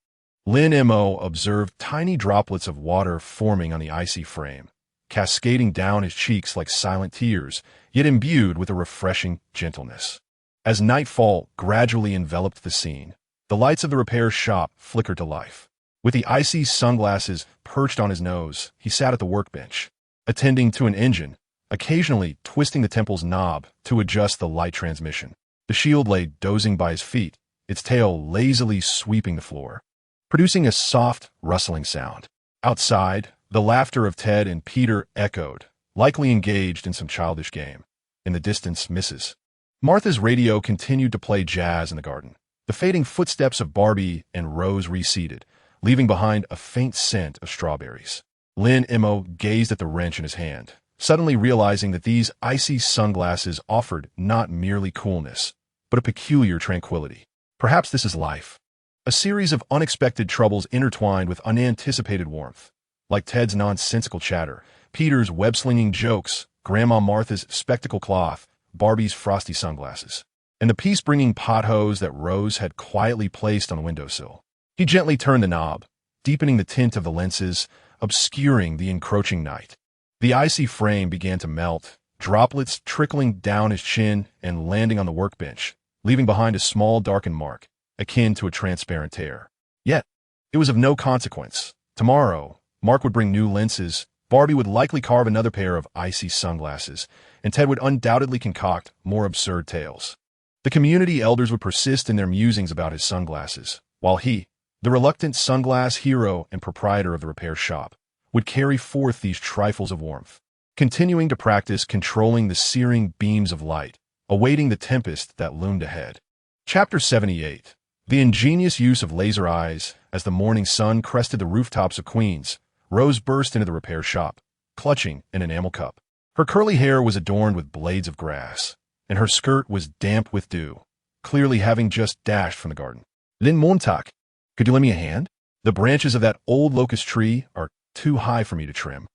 Lin Mo observed tiny droplets of water forming on the icy frame, cascading down his cheeks like silent tears, yet imbued with a refreshing gentleness. As nightfall gradually enveloped the scene, the lights of the repair shop flickered to life. With the icy sunglasses perched on his nose, he sat at the workbench, attending to an engine, occasionally twisting the temple's knob to adjust the light transmission. The shield lay dozing by his feet, its tail lazily sweeping the floor, producing a soft, rustling sound. Outside, the laughter of Ted and Peter echoed, likely engaged in some childish game. In the distance, Mrs. Martha's radio continued to play jazz in the garden. The fading footsteps of Barbie and Rose receded, leaving behind a faint scent of strawberries. Lin Mo gazed at the wrench in his hand, suddenly realizing that these icy sunglasses offered not merely coolness, but a peculiar tranquility. Perhaps this is life. A series of unexpected troubles intertwined with unanticipated warmth. Like Ted's nonsensical chatter, Peter's web-slinging jokes, Grandma Martha's spectacle cloth, Barbie's frosty sunglasses, and the peace-bringing pot hose that Rose had quietly placed on the windowsill. He gently turned the knob, deepening the tint of the lenses, obscuring the encroaching night. The icy frame began to melt, droplets trickling down his chin and landing on the workbench, leaving behind a small darkened mark, akin to a transparent tear. Yet, it was of no consequence. Tomorrow, Mark would bring new lenses, Barbie would likely carve another pair of icy sunglasses, and Ted would undoubtedly concoct more absurd tales. The community elders would persist in their musings about his sunglasses, while he, the reluctant sunglass hero and proprietor of the repair shop, would carry forth these trifles of warmth, continuing to practice controlling the searing beams of light, awaiting the tempest that loomed ahead. Chapter 78. The ingenious use of laser eyes. As the morning sun crested the rooftops of Queens, Rose burst into the repair shop, clutching an enamel cup. Her curly hair was adorned with blades of grass, and her skirt was damp with dew, clearly having just dashed from the garden. Lin Montauk, could you lend me a hand? The branches of that old locust tree are too high for me to trim,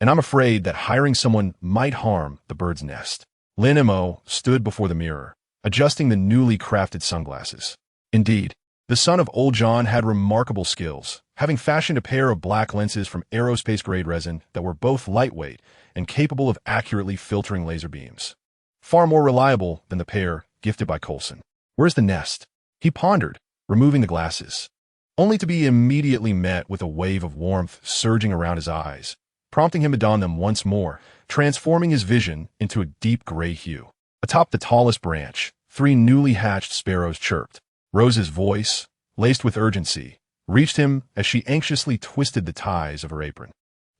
and I'm afraid that hiring someone might harm the bird's nest. Lin Mo stood before the mirror, adjusting the newly crafted sunglasses. Indeed, the son of Old John had remarkable skills, having fashioned a pair of black lenses from aerospace-grade resin that were both lightweight and capable of accurately filtering laser beams. Far more reliable than the pair gifted by Coulson. Where's the nest? He pondered, removing the glasses, only to be immediately met with a wave of warmth surging around his eyes, prompting him to don them once more, transforming his vision into a deep gray hue. Atop the tallest branch, 3 newly hatched sparrows chirped. Rose's voice, laced with urgency, reached him as she anxiously twisted the ties of her apron.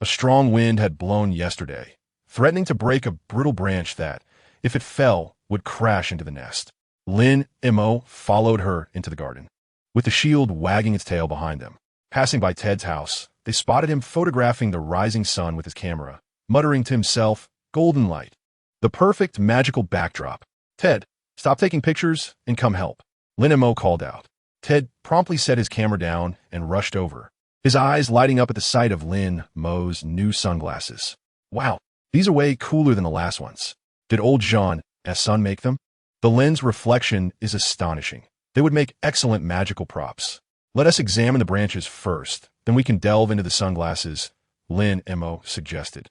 A strong wind had blown yesterday, threatening to break a brittle branch that, if it fell, would crash into the nest. Lin Mo followed her into the garden, with the shield wagging its tail behind them. Passing by Ted's house, they spotted him photographing the rising sun with his camera, muttering to himself, "Golden light. The perfect magical backdrop. Ted, stop taking pictures and come help." Lin Mo called out. Ted promptly set his camera down and rushed over, his eyes lighting up at the sight of Lin Mo's new sunglasses. Wow, these are way cooler than the last ones. Did old Jean's son make them? The lens reflection is astonishing. They would make excellent magical props. Let us examine the branches first, then we can delve into the sunglasses, Lin Mo suggested,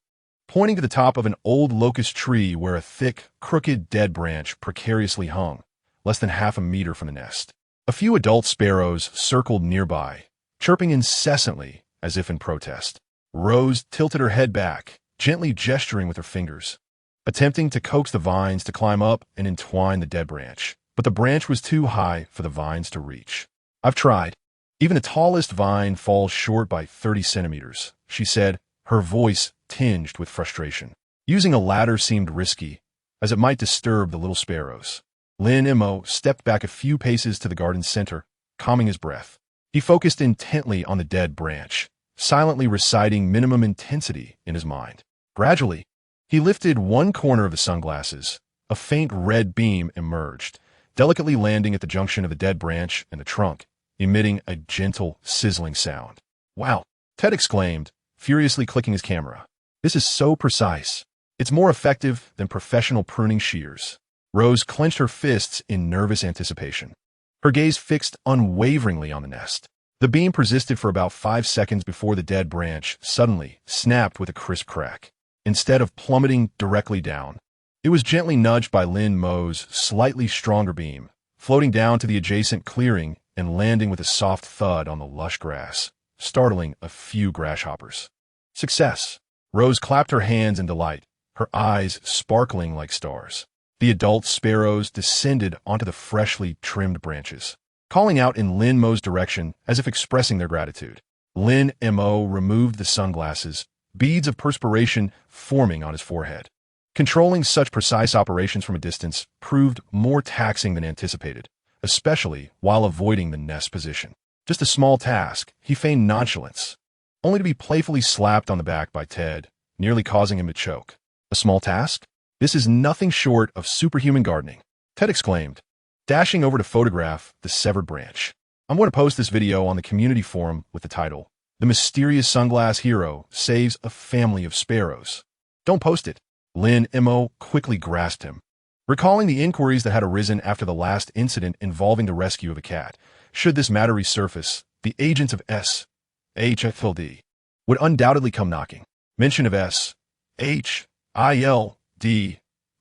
pointing to the top of an old locust tree where a thick, crooked dead branch precariously hung, less than half a meter from the nest. A few adult sparrows circled nearby, chirping incessantly as if in protest. Rose tilted her head back, gently gesturing with her fingers, attempting to coax the vines to climb up and entwine the dead branch. But the branch was too high for the vines to reach. I've tried. Even the tallest vine falls short by 30 centimeters, she said, her voice tinged with frustration. Using a ladder seemed risky, as it might disturb the little sparrows. Lin Mo stepped back a few paces to the garden's center, calming his breath. He focused intently on the dead branch, silently reciting minimum intensity in his mind. Gradually, he lifted one corner of the sunglasses. A faint red beam emerged, delicately landing at the junction of the dead branch and the trunk, emitting a gentle, sizzling sound. Wow, Ted exclaimed, furiously clicking his camera. This is so precise. It's more effective than professional pruning shears. Rose clenched her fists in nervous anticipation, her gaze fixed unwaveringly on the nest. The beam persisted for about 5 seconds before the dead branch suddenly snapped with a crisp crack. Instead of plummeting directly down, it was gently nudged by Lin Mo's slightly stronger beam, floating down to the adjacent clearing and landing with a soft thud on the lush grass, startling a few grasshoppers. Success! Rose clapped her hands in delight, her eyes sparkling like stars. The adult sparrows descended onto the freshly trimmed branches, calling out in Lin Mo's direction as if expressing their gratitude. Lin Mo removed the sunglasses, beads of perspiration forming on his forehead. Controlling such precise operations from a distance proved more taxing than anticipated, especially while avoiding the nest position. Just a small task, he feigned nonchalance, only to be playfully slapped on the back by Ted, nearly causing him to choke. A small task? This is nothing short of superhuman gardening, Ted exclaimed, dashing over to photograph the severed branch. I'm going to post this video on the community forum with the title, "The Mysterious Sunglass Hero Saves a Family of Sparrows." Don't post it. Lin Mo quickly grasped him, recalling the inquiries that had arisen after the last incident involving the rescue of a cat. Should this matter resurface, the agents of S.H.I.L.D. would undoubtedly come knocking. Mention of S.H.I.L.D.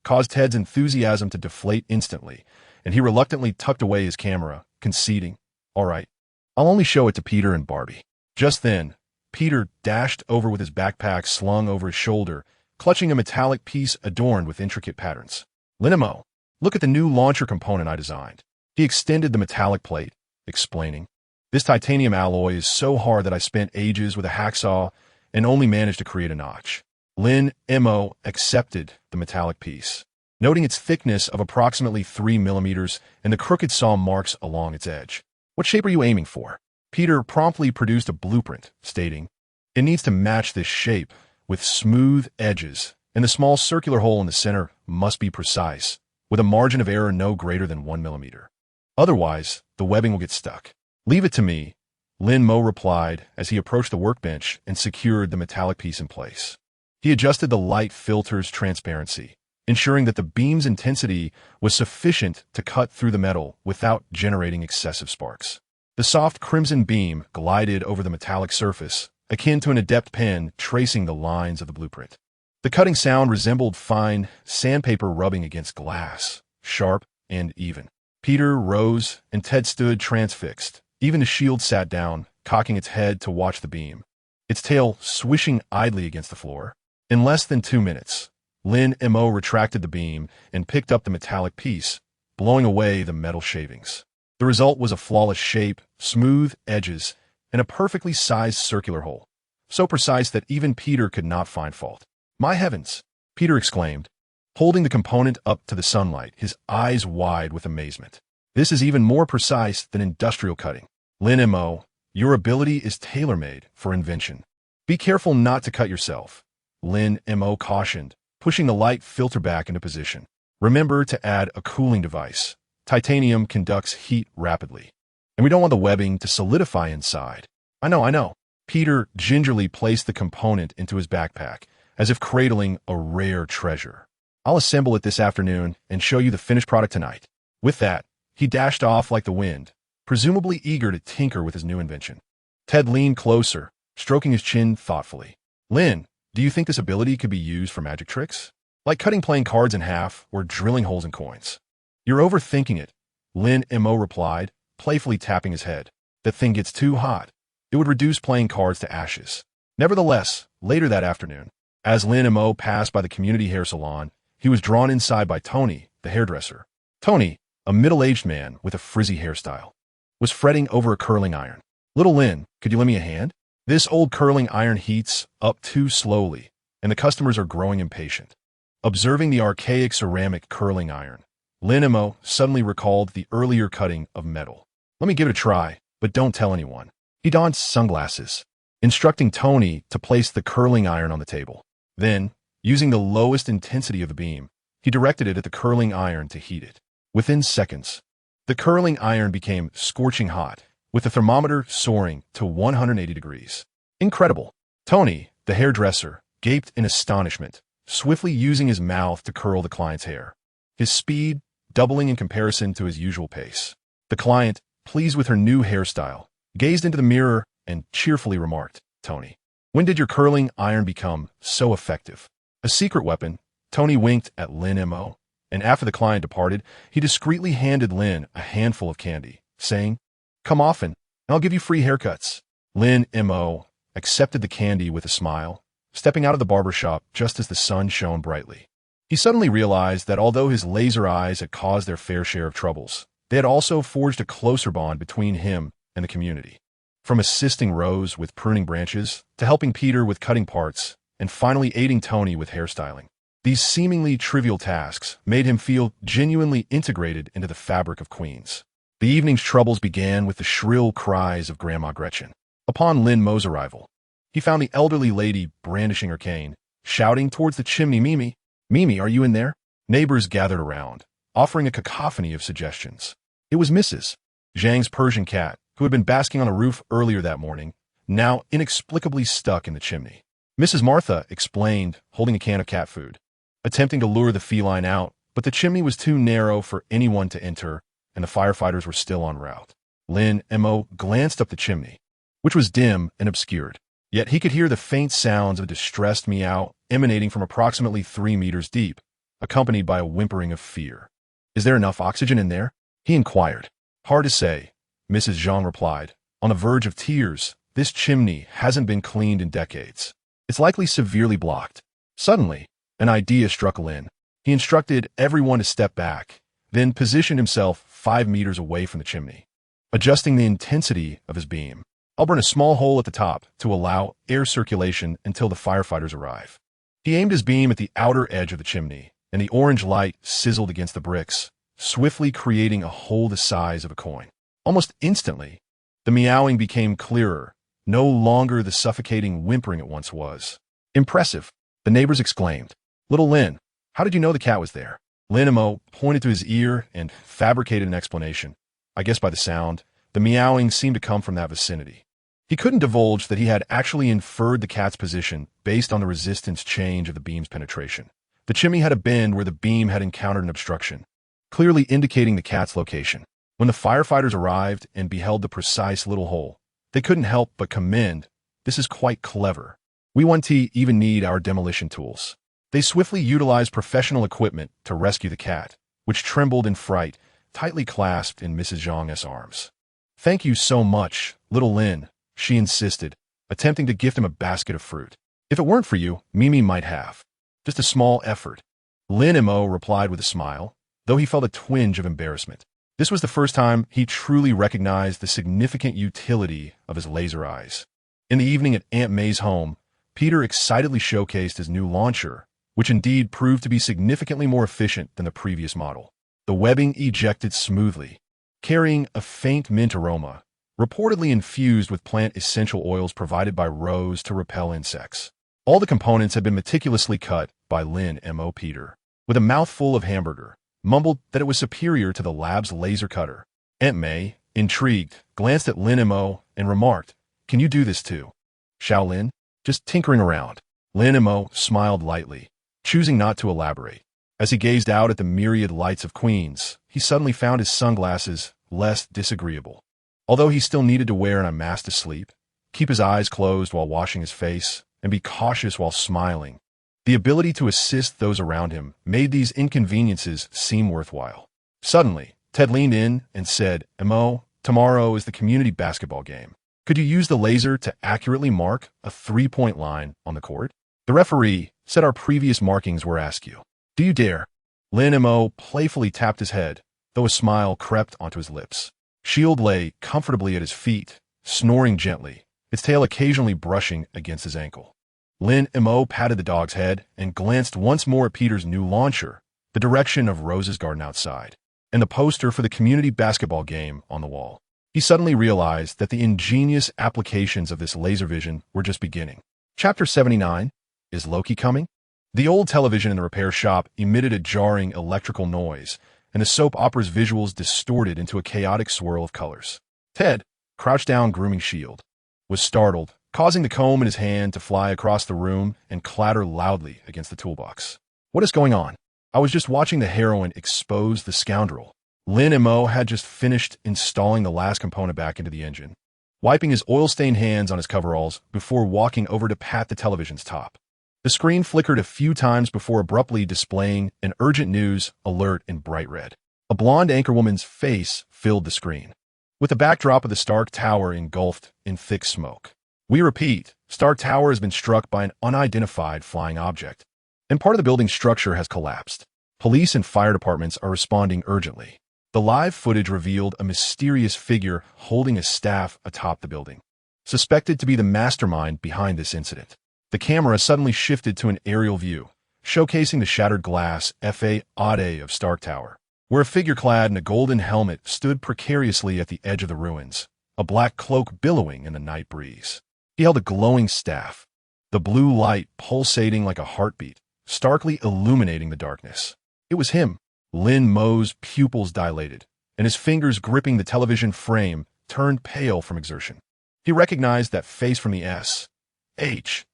caused Ted's enthusiasm to deflate instantly, and he reluctantly tucked away his camera, conceding, "All right, I'll only show it to Peter and Barbie." Just then, Peter dashed over with his backpack slung over his shoulder, clutching a metallic piece adorned with intricate patterns. "Lin Mo, look at the new launcher component I designed." He extended the metallic plate, explaining, "This titanium alloy is so hard that I spent ages with a hacksaw and only managed to create a notch." Lin Mo accepted the metallic piece, noting its thickness of approximately 3 millimeters and the crooked saw marks along its edge. "What shape are you aiming for?" Peter promptly produced a blueprint, stating, "It needs to match this shape, with smooth edges, and the small circular hole in the center must be precise, with a margin of error no greater than 1 millimeter. Otherwise, the webbing will get stuck." "Leave it to me," Lin Mo replied as he approached the workbench and secured the metallic piece in place. He adjusted the light filter's transparency, ensuring that the beam's intensity was sufficient to cut through the metal without generating excessive sparks. The soft crimson beam glided over the metallic surface, akin to an adept pen tracing the lines of the blueprint. The cutting sound resembled fine sandpaper rubbing against glass, sharp and even. Peter rose, and Ted stood transfixed. Even the shield sat down, cocking its head to watch the beam, its tail swishing idly against the floor. In less than 2 minutes, Lin Mo retracted the beam and picked up the metallic piece, blowing away the metal shavings. The result was a flawless shape, smooth edges, and a perfectly sized circular hole, so precise that even Peter could not find fault. "My heavens!" Peter exclaimed, holding the component up to the sunlight, his eyes wide with amazement. "This is even more precise than industrial cutting. Lin Mo, your ability is tailor-made for invention. Be careful not to cut yourself," Lin Mo cautioned, pushing the light filter back into position. "Remember to add a cooling device. Titanium conducts heat rapidly, and we don't want the webbing to solidify inside." I know. Peter gingerly placed the component into his backpack, as if cradling a rare treasure. "I'll assemble it this afternoon and show you the finished product tonight." With that, he dashed off like the wind, presumably eager to tinker with his new invention. Ted leaned closer, stroking his chin thoughtfully. "Lin, do you think this ability could be used for magic tricks? Like cutting playing cards in half or drilling holes in coins?" "You're overthinking it," Lin Mo replied, playfully tapping his head. "That thing gets too hot. It would reduce playing cards to ashes." Nevertheless, later that afternoon, as Lin Mo passed by the community hair salon, he was drawn inside by Tony, the hairdresser. Tony, a middle-aged man with a frizzy hairstyle, was fretting over a curling iron. "Little Lin, could you lend me a hand? This old curling iron heats up too slowly, and the customers are growing impatient." Observing the archaic ceramic curling iron, Lin Mo suddenly recalled the earlier cutting of metal. "Let me give it a try, but don't tell anyone." He donned sunglasses, instructing Tony to place the curling iron on the table. Then, using the lowest intensity of the beam, he directed it at the curling iron to heat it. Within seconds, the curling iron became scorching hot, with the thermometer soaring to 180 degrees. "Incredible!" Tony, the hairdresser, gaped in astonishment, swiftly using his mouth to curl the client's hair, his speed doubling in comparison to his usual pace. The client, pleased with her new hairstyle, gazed into the mirror and cheerfully remarked, "Tony, when did your curling iron become so effective?" A secret weapon, Tony winked at Lin Mo, and after the client departed, he discreetly handed Lin a handful of candy, saying, "Come often, and I'll give you free haircuts." Lin Mo accepted the candy with a smile, stepping out of the barber shop just as the sun shone brightly. He suddenly realized that although his laser eyes had caused their fair share of troubles, they had also forged a closer bond between him and the community. From assisting Rose with pruning branches, to helping Peter with cutting parts, and finally aiding Tony with hairstyling. These seemingly trivial tasks made him feel genuinely integrated into the fabric of Queens. The evening's troubles began with the shrill cries of Grandma Gretchen. Upon Lin Mo's arrival, he found the elderly lady brandishing her cane, shouting towards the chimney, "Mimi! Mimi, are you in there?" Neighbors gathered around, offering a cacophony of suggestions. It was Mrs. Zhang's Persian cat, who had been basking on a roof earlier that morning, now inexplicably stuck in the chimney. Mrs. Martha explained, holding a can of cat food, attempting to lure the feline out, but the chimney was too narrow for anyone to enter, and the firefighters were still en route. Lin Mo glanced up the chimney, which was dim and obscured, yet he could hear the faint sounds of a distressed meow emanating from approximately 3 meters deep, accompanied by a whimpering of fear. "Is there enough oxygen in there?" he inquired. "Hard to say," Mrs. Zhang replied, on the verge of tears. "This chimney hasn't been cleaned in decades. It's likely severely blocked." Suddenly, an idea struck Lin. He instructed everyone to step back, then positioned himself 5 meters away from the chimney, adjusting the intensity of his beam. "I'll burn a small hole at the top to allow air circulation until the firefighters arrive." He aimed his beam at the outer edge of the chimney, and the orange light sizzled against the bricks, swiftly creating a hole the size of a coin. Almost instantly, the meowing became clearer, no longer the suffocating whimpering it once was. "Impressive," the neighbors exclaimed. "Little Lin, how did you know the cat was there?" Lin Mo pointed to his ear and fabricated an explanation. "I guess by the sound, the meowing seemed to come from that vicinity." He couldn't divulge that he had actually inferred the cat's position based on the resistance change of the beam's penetration, The chimney had a bend where the beam had encountered an obstruction, clearly indicating the cat's location. When the firefighters arrived and beheld the precise little hole, they couldn't help but commend, "This is quite clever. We won't even need our demolition tools." They swiftly utilized professional equipment to rescue the cat, which trembled in fright, tightly clasped in Mrs. Zhang's arms. "Thank you so much, little Lin," she insisted, attempting to gift him a basket of fruit. "If it weren't for you, Mimi might have. Just a small effort." Lin Mo replied with a smile, though he felt a twinge of embarrassment. This was the first time he truly recognized the significant utility of his laser eyes. In the evening at Aunt May's home, Peter excitedly showcased his new launcher, which indeed proved to be significantly more efficient than the previous model. The webbing ejected smoothly, carrying a faint mint aroma, reportedly infused with plant essential oils provided by Rose to repel insects. All the components had been meticulously cut by Lin Mo. Peter, with a mouthful of hamburger, mumbled that it was superior to the lab's laser cutter. Aunt May, intrigued, glanced at Lin Mo and remarked, "Can you do this too?" "Shaolin? Just tinkering around." Lin Mo smiled lightly, choosing not to elaborate. As he gazed out at the myriad lights of Queens, he suddenly found his sunglasses less disagreeable. Although he still needed to wear an unmask to sleep, keep his eyes closed while washing his face, and be cautious while smiling, the ability to assist those around him made these inconveniences seem worthwhile. Suddenly, Ted leaned in and said, "Mo, tomorrow is the community basketball game. Could you use the laser to accurately mark a three-point line on the court?" The referee said our previous markings were askew. "Do you dare?" Lin Mo playfully tapped his head, though a smile crept onto his lips. Shield lay comfortably at his feet, snoring gently, its tail occasionally brushing against his ankle. Lin Mo patted the dog's head and glanced once more at Peter's new launcher, the direction of Rose's garden outside, and the poster for the community basketball game on the wall. He suddenly realized that the ingenious applications of this laser vision were just beginning. Chapter 79, Is Loki Coming? The old television in the repair shop emitted a jarring electrical noise, and the soap opera's visuals distorted into a chaotic swirl of colors. Ted, crouched down grooming Shield, was startled, causing the comb in his hand to fly across the room and clatter loudly against the toolbox. "What is going on?" "I was just watching the heroine expose the scoundrel." Lin Mo had just finished installing the last component back into the engine, wiping his oil-stained hands on his coveralls before walking over to pat the television's top. The screen flickered a few times before abruptly displaying an urgent news alert in bright red. A blonde anchorwoman's face filled the screen, with the backdrop of the Stark Tower engulfed in thick smoke. "We repeat, Stark Tower has been struck by an unidentified flying object, and part of the building's structure has collapsed. Police and fire departments are responding urgently." The live footage revealed a mysterious figure holding a staff atop the building, suspected to be the mastermind behind this incident. The camera suddenly shifted to an aerial view, showcasing the shattered glass facade of Stark Tower, where a figure clad in a golden helmet stood precariously at the edge of the ruins, a black cloak billowing in the night breeze. He held a glowing staff, the blue light pulsating like a heartbeat, starkly illuminating the darkness. It was him. Lin Mo's pupils dilated, and his fingers gripping the television frame turned pale from exertion. He recognized that face from the S.H.I.E.L.D.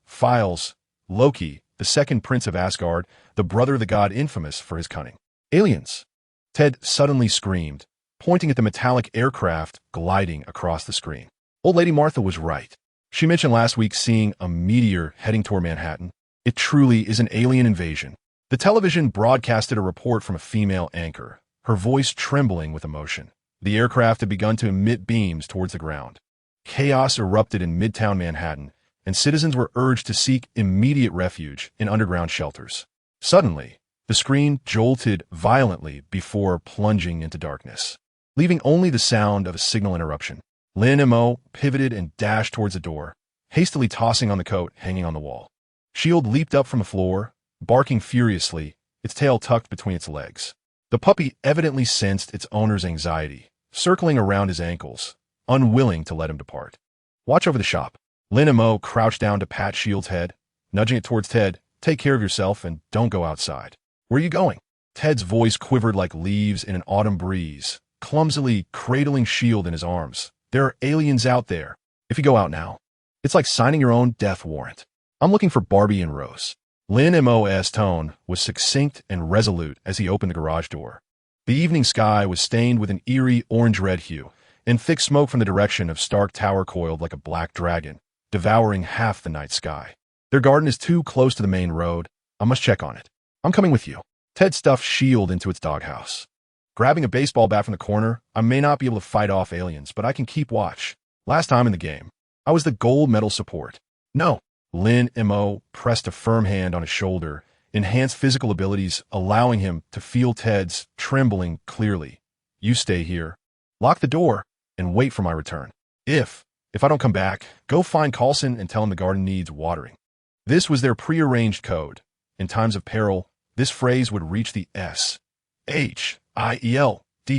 files. Loki, the second prince of Asgard, the brother of the god infamous for his cunning. "Aliens!" Ted suddenly screamed, pointing at the metallic aircraft gliding across the screen. Old Lady Martha was right. She mentioned last week seeing a meteor heading toward Manhattan. It truly is an alien invasion. The television broadcasted a report from a female anchor, her voice trembling with emotion. The aircraft had begun to emit beams towards the ground. Chaos erupted in Midtown Manhattan, and citizens were urged to seek immediate refuge in underground shelters. Suddenly, the screen jolted violently before plunging into darkness, leaving only the sound of a signal interruption. Lin Mo pivoted and dashed towards the door, hastily tossing on the coat hanging on the wall. Shield leaped up from the floor, barking furiously, its tail tucked between its legs. The puppy evidently sensed its owner's anxiety, circling around his ankles, unwilling to let him depart. "Watch over the shop." Lin Mo crouched down to pat Shield's head, nudging it towards Ted. "Take care of yourself and don't go outside." "Where are you going?" Ted's voice quivered like leaves in an autumn breeze, clumsily cradling Shield in his arms. "There are aliens out there. If you go out now, it's like signing your own death warrant." I'm looking for Barbie and Rose. Lin Mo's tone was succinct and resolute as he opened the garage door. The evening sky was stained with an eerie orange-red hue, and thick smoke from the direction of Stark Tower coiled like a black dragon, devouring half the night sky. Their garden is too close to the main road. I must check on it. I'm coming with you. Ted stuffed Shield into its doghouse. Grabbing a baseball bat from the corner, I may not be able to fight off aliens, but I can keep watch. Last time in the game, I was the gold medal support. No. Lin Mo pressed a firm hand on his shoulder, enhanced physical abilities allowing him to feel Ted's trembling clearly. You stay here. Lock the door and wait for my return. If I don't come back, go find Coulson and tell him the garden needs watering. This was their prearranged code. In times of peril, this phrase would reach the S.H.I.E.L.D.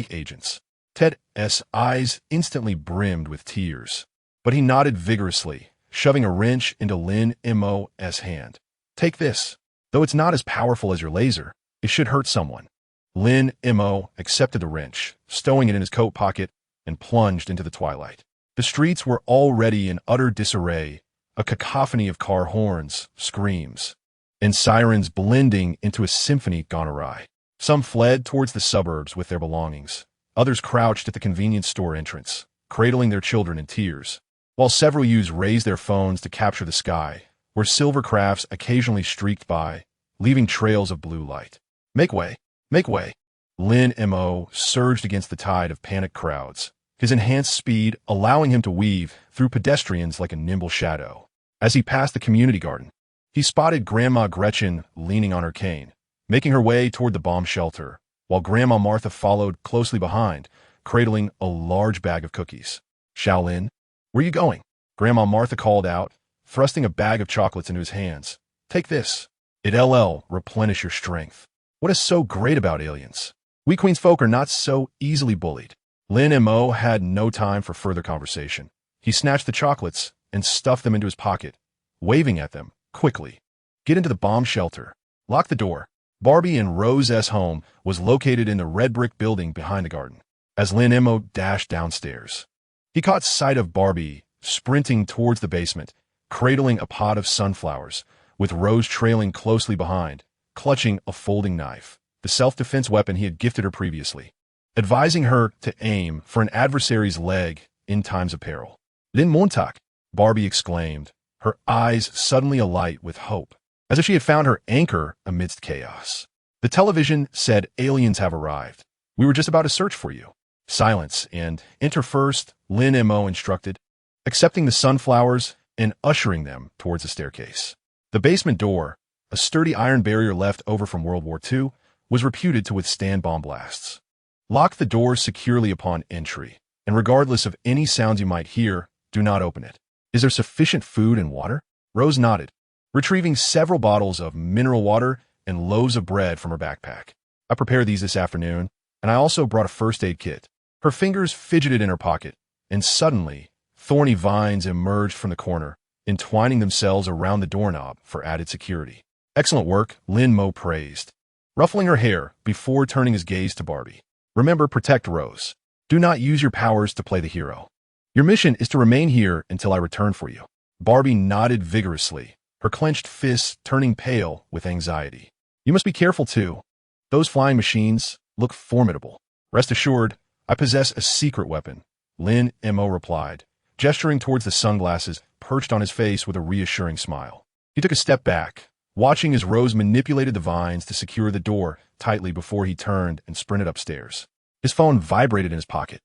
agents. Ted's eyes instantly brimmed with tears, but he nodded vigorously, shoving a wrench into Lin Mo's hand. Take this. Though it's not as powerful as your laser, it should hurt someone. Lin Mo accepted the wrench, stowing it in his coat pocket, and plunged into the twilight. The streets were already in utter disarray, a cacophony of car horns, screams, and sirens blending into a symphony gone awry. Some fled towards the suburbs with their belongings. Others crouched at the convenience store entrance, cradling their children in tears, while several youths raised their phones to capture the sky, where silver crafts occasionally streaked by, leaving trails of blue light. Make way! Make way! Lin Mo surged against the tide of panicked crowds, his enhanced speed allowing him to weave through pedestrians like a nimble shadow. As he passed the community garden, he spotted Grandma Gretchen leaning on her cane, making her way toward the bomb shelter, while Grandma Martha followed closely behind, cradling a large bag of cookies. Shaolin, where are you going? Grandma Martha called out, thrusting a bag of chocolates into his hands. Take this. It'll replenish your strength. What is so great about aliens? We Queen's folk are not so easily bullied. Lin Mo had no time for further conversation. He snatched the chocolates and stuffed them into his pocket, waving at them quickly. Get into the bomb shelter. Lock the door. Barbie and Rose's home was located in the red brick building behind the garden. As Lin Mo dashed downstairs, he caught sight of Barbie sprinting towards the basement, cradling a pot of sunflowers, with Rose trailing closely behind, clutching a folding knife, the self-defense weapon he had gifted her previously, advising her to aim for an adversary's leg in times of peril. Lin Montauk, Barbie exclaimed, her eyes suddenly alight with hope, as if she had found her anchor amidst chaos. The television said aliens have arrived. We were just about to search for you. Silence and enter first, Lin Mo instructed, accepting the sunflowers and ushering them towards the staircase. The basement door, a sturdy iron barrier left over from World War II, was reputed to withstand bomb blasts. Lock the door securely upon entry, and regardless of any sounds you might hear, do not open it. Is there sufficient food and water? Rose nodded, retrieving several bottles of mineral water and loaves of bread from her backpack. I prepared these this afternoon, and I also brought a first aid kit. Her fingers fidgeted in her pocket, and suddenly, thorny vines emerged from the corner, entwining themselves around the doorknob for added security. Excellent work, Lin Mo praised, ruffling her hair before turning his gaze to Barbie. Remember, protect Rose. Do not use your powers to play the hero. Your mission is to remain here until I return for you. Barbie nodded vigorously, her clenched fists turning pale with anxiety. You must be careful, too. Those flying machines look formidable. Rest assured, I possess a secret weapon, Lin Mo replied, gesturing towards the sunglasses perched on his face with a reassuring smile. He took a step back, watching as Rose manipulated the vines to secure the door tightly before he turned and sprinted upstairs. His phone vibrated in his pocket.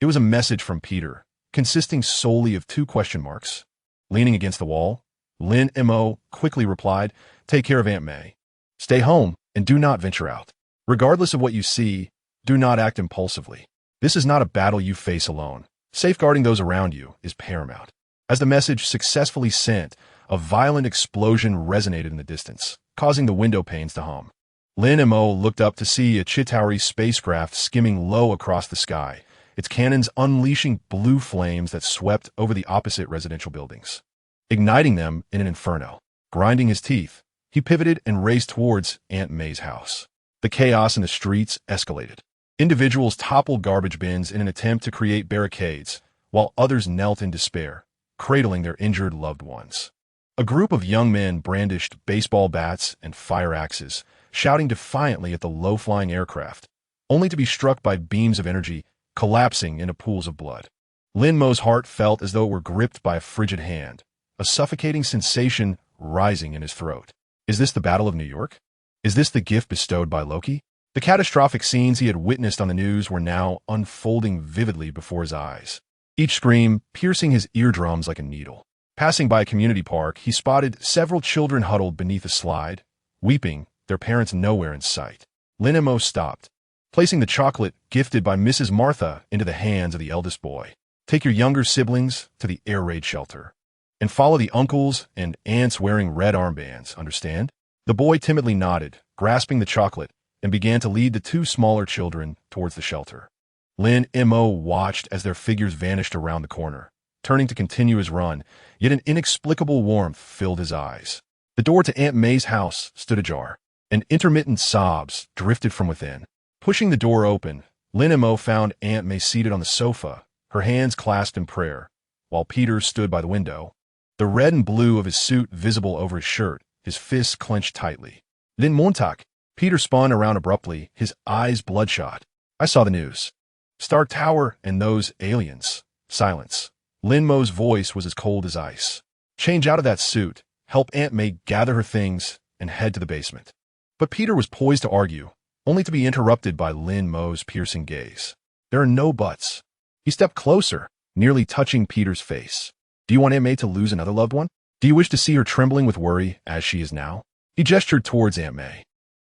It was a message from Peter, consisting solely of 2 question marks. Leaning against the wall, Lin Mo quickly replied, "Take care of Aunt May. Stay home and do not venture out. Regardless of what you see, do not act impulsively. This is not a battle you face alone. Safeguarding those around you is paramount." As the message successfully sent, a violent explosion resonated in the distance, causing the window panes to hum. Lin Mo looked up to see a Chitauri spacecraft skimming low across the sky, its cannons unleashing blue flames that swept over the opposite residential buildings, igniting them in an inferno. Grinding his teeth, he pivoted and raced towards Aunt May's house. The chaos in the streets escalated. Individuals toppled garbage bins in an attempt to create barricades, while others knelt in despair, cradling their injured loved ones. A group of young men brandished baseball bats and fire axes, shouting defiantly at the low-flying aircraft, only to be struck by beams of energy collapsing into pools of blood. Lin Mo's heart felt as though it were gripped by a frigid hand, a suffocating sensation rising in his throat. Is this the Battle of New York? Is this the gift bestowed by Loki? The catastrophic scenes he had witnessed on the news were now unfolding vividly before his eyes, each scream piercing his eardrums like a needle. Passing by a community park, he spotted several children huddled beneath a slide, weeping, their parents nowhere in sight. Lin Mo stopped, placing the chocolate gifted by Mrs. Martha into the hands of the eldest boy. Take your younger siblings to the air raid shelter, and follow the uncles and aunts wearing red armbands, understand? The boy timidly nodded, grasping the chocolate, and began to lead the two smaller children towards the shelter. Lin Mo watched as their figures vanished around the corner, turning to continue his run, yet an inexplicable warmth filled his eyes. The door to Aunt May's house stood ajar, and intermittent sobs drifted from within. Pushing the door open, Lin Mo found Aunt May seated on the sofa, her hands clasped in prayer, while Peter stood by the window, the red and blue of his suit visible over his shirt, his fists clenched tightly. Lin Montag. Peter spun around abruptly, his eyes bloodshot. I saw the news. Stark Tower and those aliens. Silence. Lin Mo's voice was as cold as ice. Change out of that suit, help Aunt May gather her things, and head to the basement. But Peter was poised to argue, only to be interrupted by Lin Mo's piercing gaze. There are no buts. He stepped closer, nearly touching Peter's face. Do you want Aunt May to lose another loved one? Do you wish to see her trembling with worry as she is now? He gestured towards Aunt May,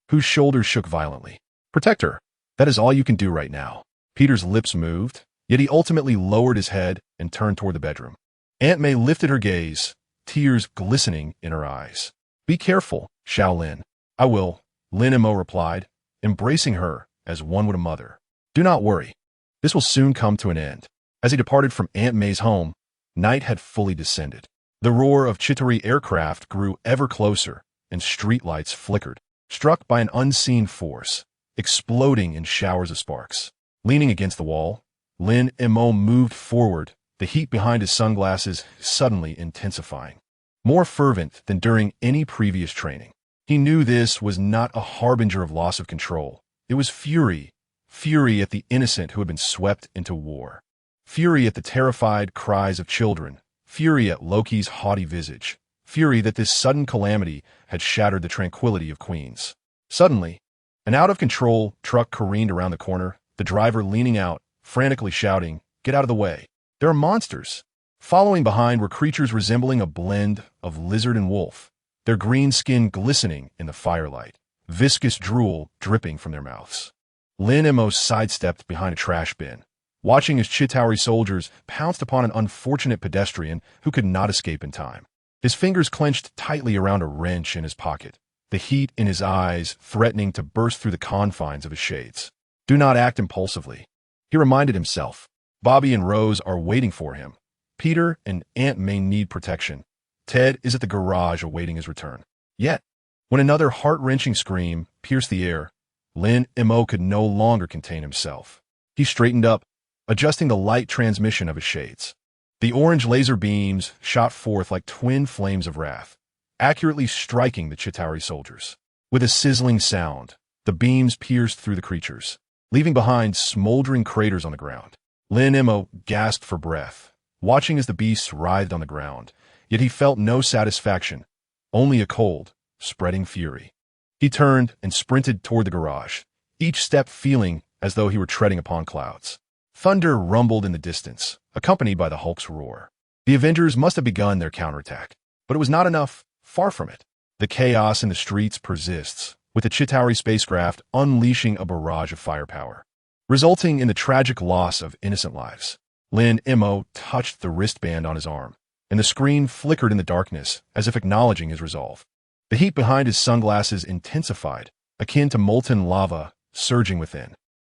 whose shoulders shook violently. Protect her. That is all you can do right now. Peter's lips moved, yet he ultimately lowered his head and turned toward the bedroom. Aunt May lifted her gaze, tears glistening in her eyes. Be careful, Shaolin. I will, Lin Mo replied, embracing her as one would a mother. Do not worry. This will soon come to an end. As he departed from Aunt May's home, night had fully descended. The roar of Chitauri aircraft grew ever closer, and streetlights flickered, struck by an unseen force, exploding in showers of sparks. Leaning against the wall, Lin Mo moved forward, the heat behind his sunglasses suddenly intensifying. More fervent than during any previous training. He knew this was not a harbinger of loss of control. It was fury. Fury at the innocent who had been swept into war. Fury at the terrified cries of children. Fury at Loki's haughty visage. Fury that this sudden calamity had shattered the tranquility of Queens. Suddenly, an out-of-control truck careened around the corner, the driver leaning out, frantically shouting, "Get out of the way. There are monsters." Following behind were creatures resembling a blend of lizard and wolf, their green skin glistening in the firelight, viscous drool dripping from their mouths. Lin Mo sidestepped behind a trash bin, watching as Chitauri soldiers pounced upon an unfortunate pedestrian who could not escape in time. His fingers clenched tightly around a wrench in his pocket, the heat in his eyes threatening to burst through the confines of his shades. Do not act impulsively, he reminded himself. Bobby and Rose are waiting for him. Peter and Aunt May need protection. Ted is at the garage awaiting his return. Yet, when another heart-wrenching scream pierced the air, Lin Mo could no longer contain himself. He straightened up, adjusting the light transmission of his shades. The orange laser beams shot forth like twin flames of wrath, accurately striking the Chitauri soldiers. With a sizzling sound, the beams pierced through the creatures, leaving behind smoldering craters on the ground. Lin Mo gasped for breath, watching as the beasts writhed on the ground, yet he felt no satisfaction, only a cold, spreading fury. He turned and sprinted toward the garage, each step feeling as though he were treading upon clouds. Thunder rumbled in the distance, accompanied by the Hulk's roar. The Avengers must have begun their counterattack, but it was not enough, far from it. The chaos in the streets persists, with the Chitauri spacecraft unleashing a barrage of firepower, resulting in the tragic loss of innocent lives. Lin Mo touched the wristband on his arm, and the screen flickered in the darkness as if acknowledging his resolve. The heat behind his sunglasses intensified, akin to molten lava surging within.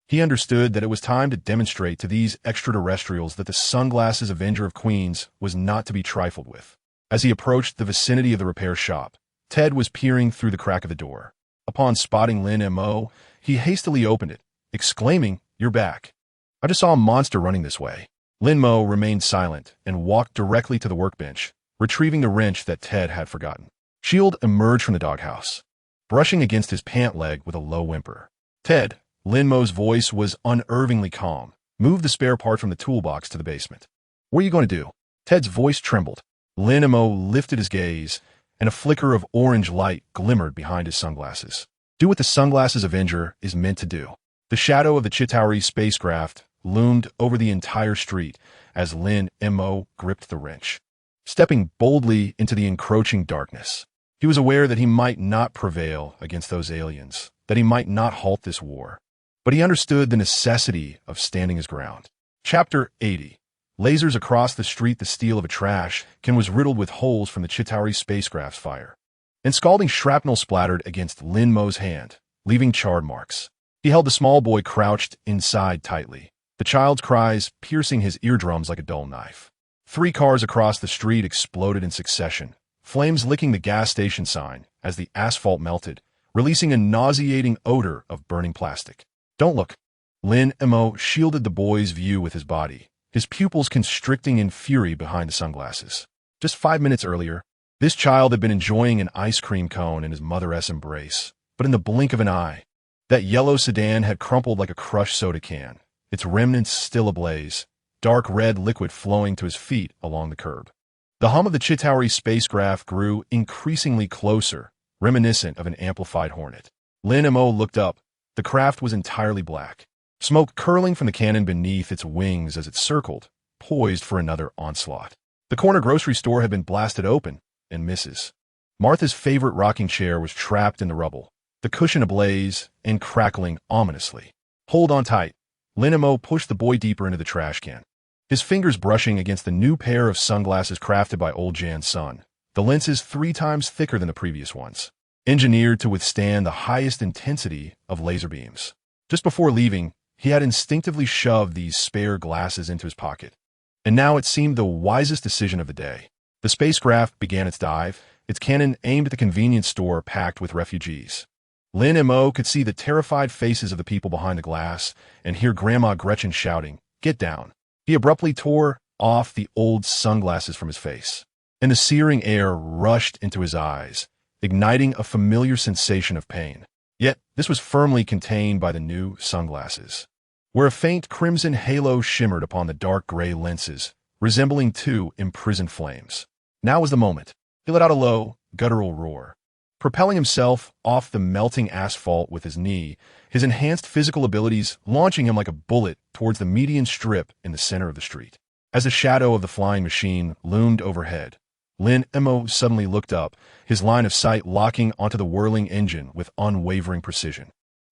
He understood that it was time to demonstrate to these extraterrestrials that the Sunglasses Avenger of Queens was not to be trifled with. As he approached the vicinity of the repair shop, Ted was peering through the crack of the door. Upon spotting Lin Mo, he hastily opened it, exclaiming, "You're back. I just saw a monster running this way." Lin Mo remained silent and walked directly to the workbench, retrieving the wrench that Ted had forgotten. Shield emerged from the doghouse, brushing against his pant leg with a low whimper. Ted, Lin Mo's voice was unnervingly calm. Move the spare part from the toolbox to the basement. What are you going to do? Ted's voice trembled. Lin Mo lifted his gaze, and a flicker of orange light glimmered behind his sunglasses. Do what the Sunglasses Avenger is meant to do. The shadow of the Chitauri spacecraft loomed over the entire street as Lin Mo gripped the wrench. Stepping boldly into the encroaching darkness, he was aware that he might not prevail against those aliens, that he might not halt this war. But he understood the necessity of standing his ground. Chapter 80. Lasers across the street. The steel of a trash can was riddled with holes from the Chitauri spacecraft's fire, and scalding shrapnel splattered against Lin Mo's hand, leaving charred marks. He held the small boy crouched inside tightly, the child's cries piercing his eardrums like a dull knife. 3 cars across the street exploded in succession, flames licking the gas station sign as the asphalt melted, releasing a nauseating odor of burning plastic. Don't look. Lin Mo shielded the boy's view with his body, his pupils constricting in fury behind the sunglasses. Just 5 minutes earlier, this child had been enjoying an ice cream cone in his mother's embrace, but in the blink of an eye, that yellow sedan had crumpled like a crushed soda can, its remnants still ablaze, dark red liquid flowing to his feet along the curb. The hum of the Chitauri spacecraft grew increasingly closer, reminiscent of an amplified hornet. Lin Mo looked up. The craft was entirely black, smoke curling from the cannon beneath its wings as it circled, poised for another onslaught. The corner grocery store had been blasted open, and Mrs. Martha's favorite rocking chair was trapped in the rubble, the cushion ablaze and crackling ominously. Hold on tight. Lin Mo pushed the boy deeper into the trash can, his fingers brushing against the new pair of sunglasses crafted by old Jan's son, the lenses 3 times thicker than the previous ones, engineered to withstand the highest intensity of laser beams. Just before leaving, he had instinctively shoved these spare glasses into his pocket, and now it seemed the wisest decision of the day. The spacecraft began its dive, its cannon aimed at the convenience store packed with refugees. Lin Mo could see the terrified faces of the people behind the glass and hear Grandma Gretchen shouting, "Get down." He abruptly tore off the old sunglasses from his face, and the searing air rushed into his eyes, igniting a familiar sensation of pain. Yet this was firmly contained by the new sunglasses, where a faint crimson halo shimmered upon the dark gray lenses, resembling 2 imprisoned flames. Now was the moment. He let out a low, guttural roar. Propelling himself off the melting asphalt with his knee, his enhanced physical abilities launching him like a bullet towards the median strip in the center of the street. As the shadow of the flying machine loomed overhead, Lin Mo suddenly looked up, his line of sight locking onto the whirling engine with unwavering precision.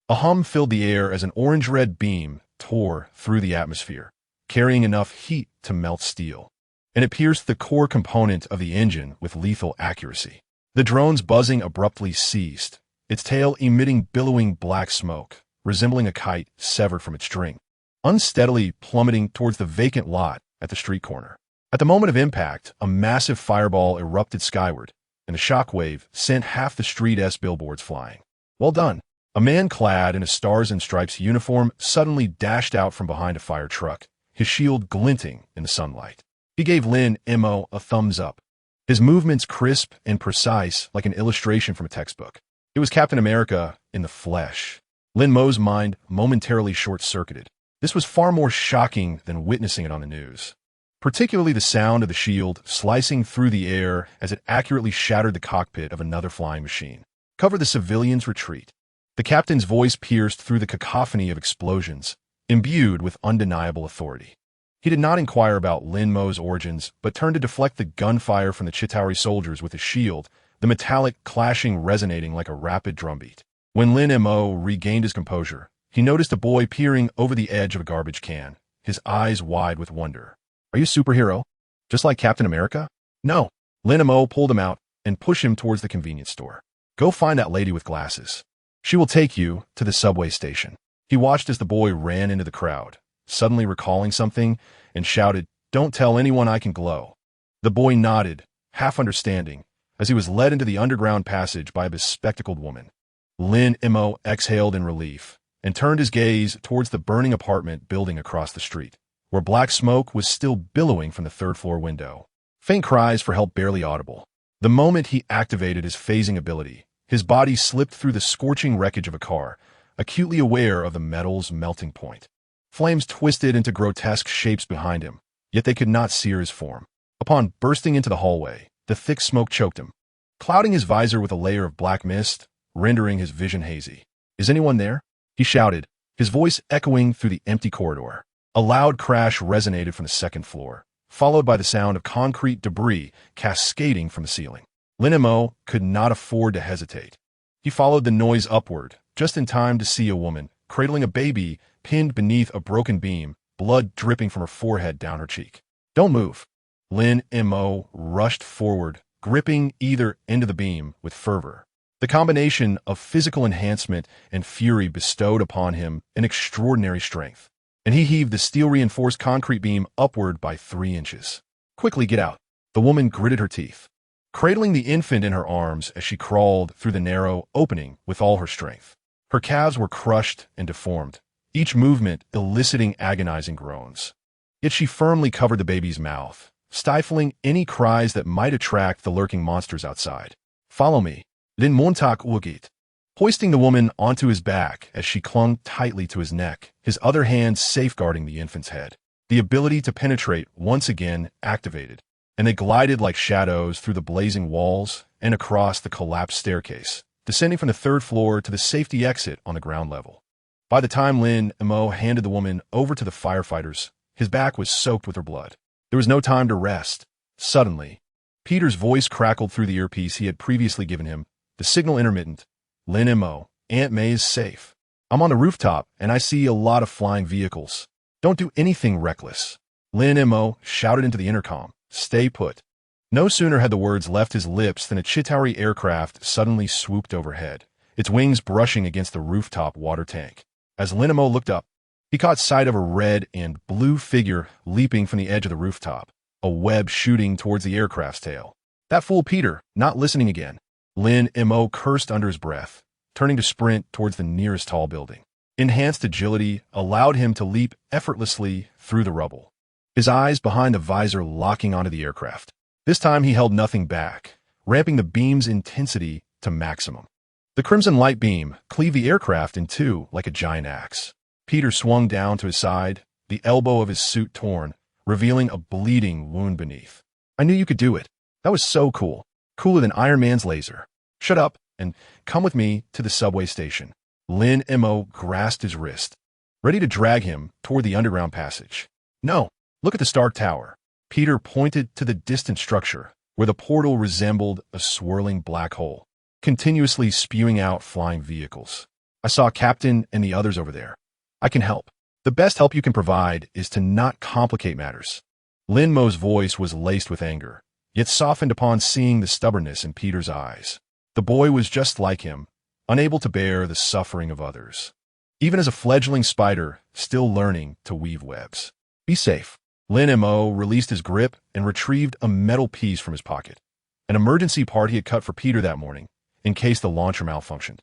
A hum filled the air as an orange-red beam tore through the atmosphere, carrying enough heat to melt steel, and it pierced the core component of the engine with lethal accuracy. The drone's buzzing abruptly ceased, its tail emitting billowing black smoke, resembling a kite severed from its string, unsteadily plummeting towards the vacant lot at the street corner. At the moment of impact, a massive fireball erupted skyward, and the shockwave sent half the street's billboards flying. Well done. A man clad in a Stars and Stripes uniform suddenly dashed out from behind a fire truck, his shield glinting in the sunlight. He gave Lin Mo a thumbs up, his movements crisp and precise like an illustration from a textbook. It was Captain America in the flesh. Lin Mo's mind momentarily short-circuited. This was far more shocking than witnessing it on the news, particularly the sound of the shield slicing through the air as it accurately shattered the cockpit of another flying machine. Cover the civilians' retreat. The captain's voice pierced through the cacophony of explosions, imbued with undeniable authority. He did not inquire about Lin Mo's origins, but turned to deflect the gunfire from the Chitauri soldiers with his shield, the metallic clashing resonating like a rapid drumbeat. When Lin Mo regained his composure, he noticed a boy peering over the edge of a garbage can, his eyes wide with wonder. Are you a superhero? Just like Captain America? No. Lin Mo pulled him out and pushed him towards the convenience store. Go find that lady with glasses. She will take you to the subway station. He watched as the boy ran into the crowd, suddenly recalling something, and shouted, "Don't tell anyone I can glow." The boy nodded, half understanding, as he was led into the underground passage by a bespectacled woman. Lin Mo exhaled in relief and turned his gaze towards the burning apartment building across the street, where black smoke was still billowing from the third-floor window. Faint cries for help barely audible. The moment he activated his phasing ability, his body slipped through the scorching wreckage of a car, acutely aware of the metal's melting point. Flames twisted into grotesque shapes behind him, yet they could not sear his form. Upon bursting into the hallway, the thick smoke choked him, clouding his visor with a layer of black mist, rendering his vision hazy. "Is anyone there?" he shouted, his voice echoing through the empty corridor. A loud crash resonated from the second floor, followed by the sound of concrete debris cascading from the ceiling. Lin Mo could not afford to hesitate. He followed the noise upward, just in time to see a woman, cradling a baby, pinned beneath a broken beam, blood dripping from her forehead down her cheek. "Don't move." Lin Mo rushed forward, gripping either end of the beam with fervor. The combination of physical enhancement and fury bestowed upon him an extraordinary strength, and he heaved the steel-reinforced concrete beam upward by 3 inches. "Quickly, get out." The woman gritted her teeth, cradling the infant in her arms as she crawled through the narrow opening with all her strength. Her calves were crushed and deformed, each movement eliciting agonizing groans. Yet she firmly covered the baby's mouth, stifling any cries that might attract the lurking monsters outside. "Follow me." Lin Mo wooked, hoisting the woman onto his back as she clung tightly to his neck, his other hand safeguarding the infant's head. The ability to penetrate once again activated, and they glided like shadows through the blazing walls and across the collapsed staircase, descending from the 3rd floor to the safety exit on the ground level. By the time Lin Mo handed the woman over to the firefighters, his back was soaked with her blood. There was no time to rest. Suddenly, Peter's voice crackled through the earpiece he had previously given him, the signal intermittent. "Lin Mo, Aunt May is safe. I'm on the rooftop, and I see a lot of flying vehicles. Don't do anything reckless." Lin Mo shouted into the intercom, "Stay put." No sooner had the words left his lips than a Chitauri aircraft suddenly swooped overhead, its wings brushing against the rooftop water tank. As Lin Mo looked up, he caught sight of a red and blue figure leaping from the edge of the rooftop, a web shooting towards the aircraft's tail. That fool Peter, not listening again. Lin Mo cursed under his breath, turning to sprint towards the nearest tall building. Enhanced agility allowed him to leap effortlessly through the rubble, his eyes behind the visor locking onto the aircraft. This time he held nothing back, ramping the beam's intensity to maximum. The crimson light beam cleaved the aircraft in two like a giant axe. Peter swung down to his side, the elbow of his suit torn, revealing a bleeding wound beneath. "I knew you could do it. That was so cool. Cooler than Iron Man's laser. Shut up and come with me to the subway station." Lin Mo grasped his wrist, ready to drag him toward the underground passage. "No, look at the Stark Tower." Peter pointed to the distant structure, where the portal resembled a swirling black hole, continuously spewing out flying vehicles. "I saw Captain and the others over there. I can help. The best help you can provide is to not complicate matters." Lin Mo's voice was laced with anger, yet softened upon seeing the stubbornness in Peter's eyes. The boy was just like him, unable to bear the suffering of others. Even as a fledgling spider, still learning to weave webs. "Be safe." Lin Mo released his grip and retrieved a metal piece from his pocket, an emergency part he had cut for Peter that morning, in case the launcher malfunctioned.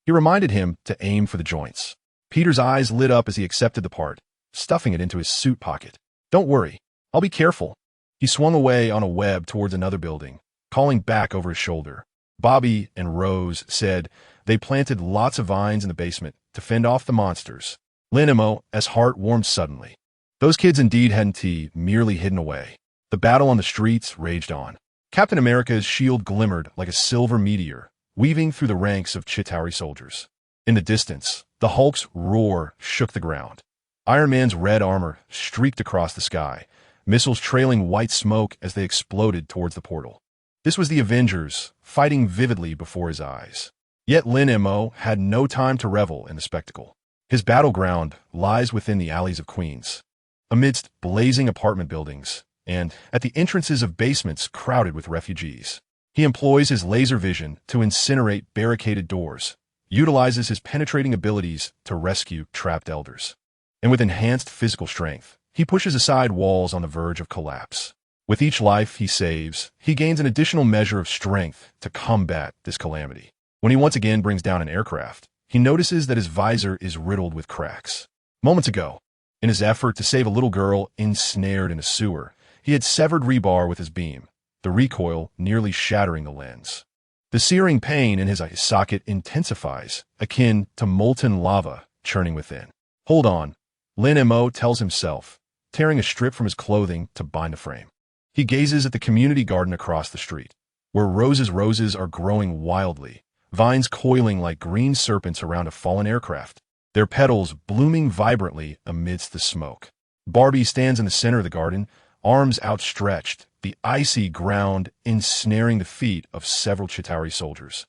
He reminded him to aim for the joints. Peter's eyes lit up as he accepted the part, stuffing it into his suit pocket. "Don't worry, I'll be careful." He swung away on a web towards another building, calling back over his shoulder. Bobby and Rose said they planted lots of vines in the basement to fend off the monsters. Lin Mo's heart warmed suddenly. Those kids indeed hadn't merely hidden away. The battle on the streets raged on. Captain America's shield glimmered like a silver meteor, weaving through the ranks of Chitauri soldiers. In the distance, the Hulk's roar shook the ground. Iron Man's red armor streaked across the sky, missiles trailing white smoke as they exploded towards the portal. This was the Avengers, fighting vividly before his eyes. Yet Lin Mo had no time to revel in the spectacle. His battleground lies within the alleys of Queens, amidst blazing apartment buildings, and at the entrances of basements crowded with refugees. He employs his laser vision to incinerate barricaded doors, utilizes his penetrating abilities to rescue trapped elders. And with enhanced physical strength, he pushes aside walls on the verge of collapse. With each life he saves, he gains an additional measure of strength to combat this calamity. When he once again brings down an aircraft, he notices that his visor is riddled with cracks. Moments ago, in his effort to save a little girl ensnared in a sewer, he had severed rebar with his beam, the recoil nearly shattering the lens. The searing pain in his eye socket intensifies, akin to molten lava churning within. Hold on, Lin Mo tells himself, tearing a strip from his clothing to bind the frame. He gazes at the community garden across the street, where roses are growing wildly, vines coiling like green serpents around a fallen aircraft, their petals blooming vibrantly amidst the smoke. Barbie stands in the center of the garden, arms outstretched, the icy ground ensnaring the feet of several Chitauri soldiers,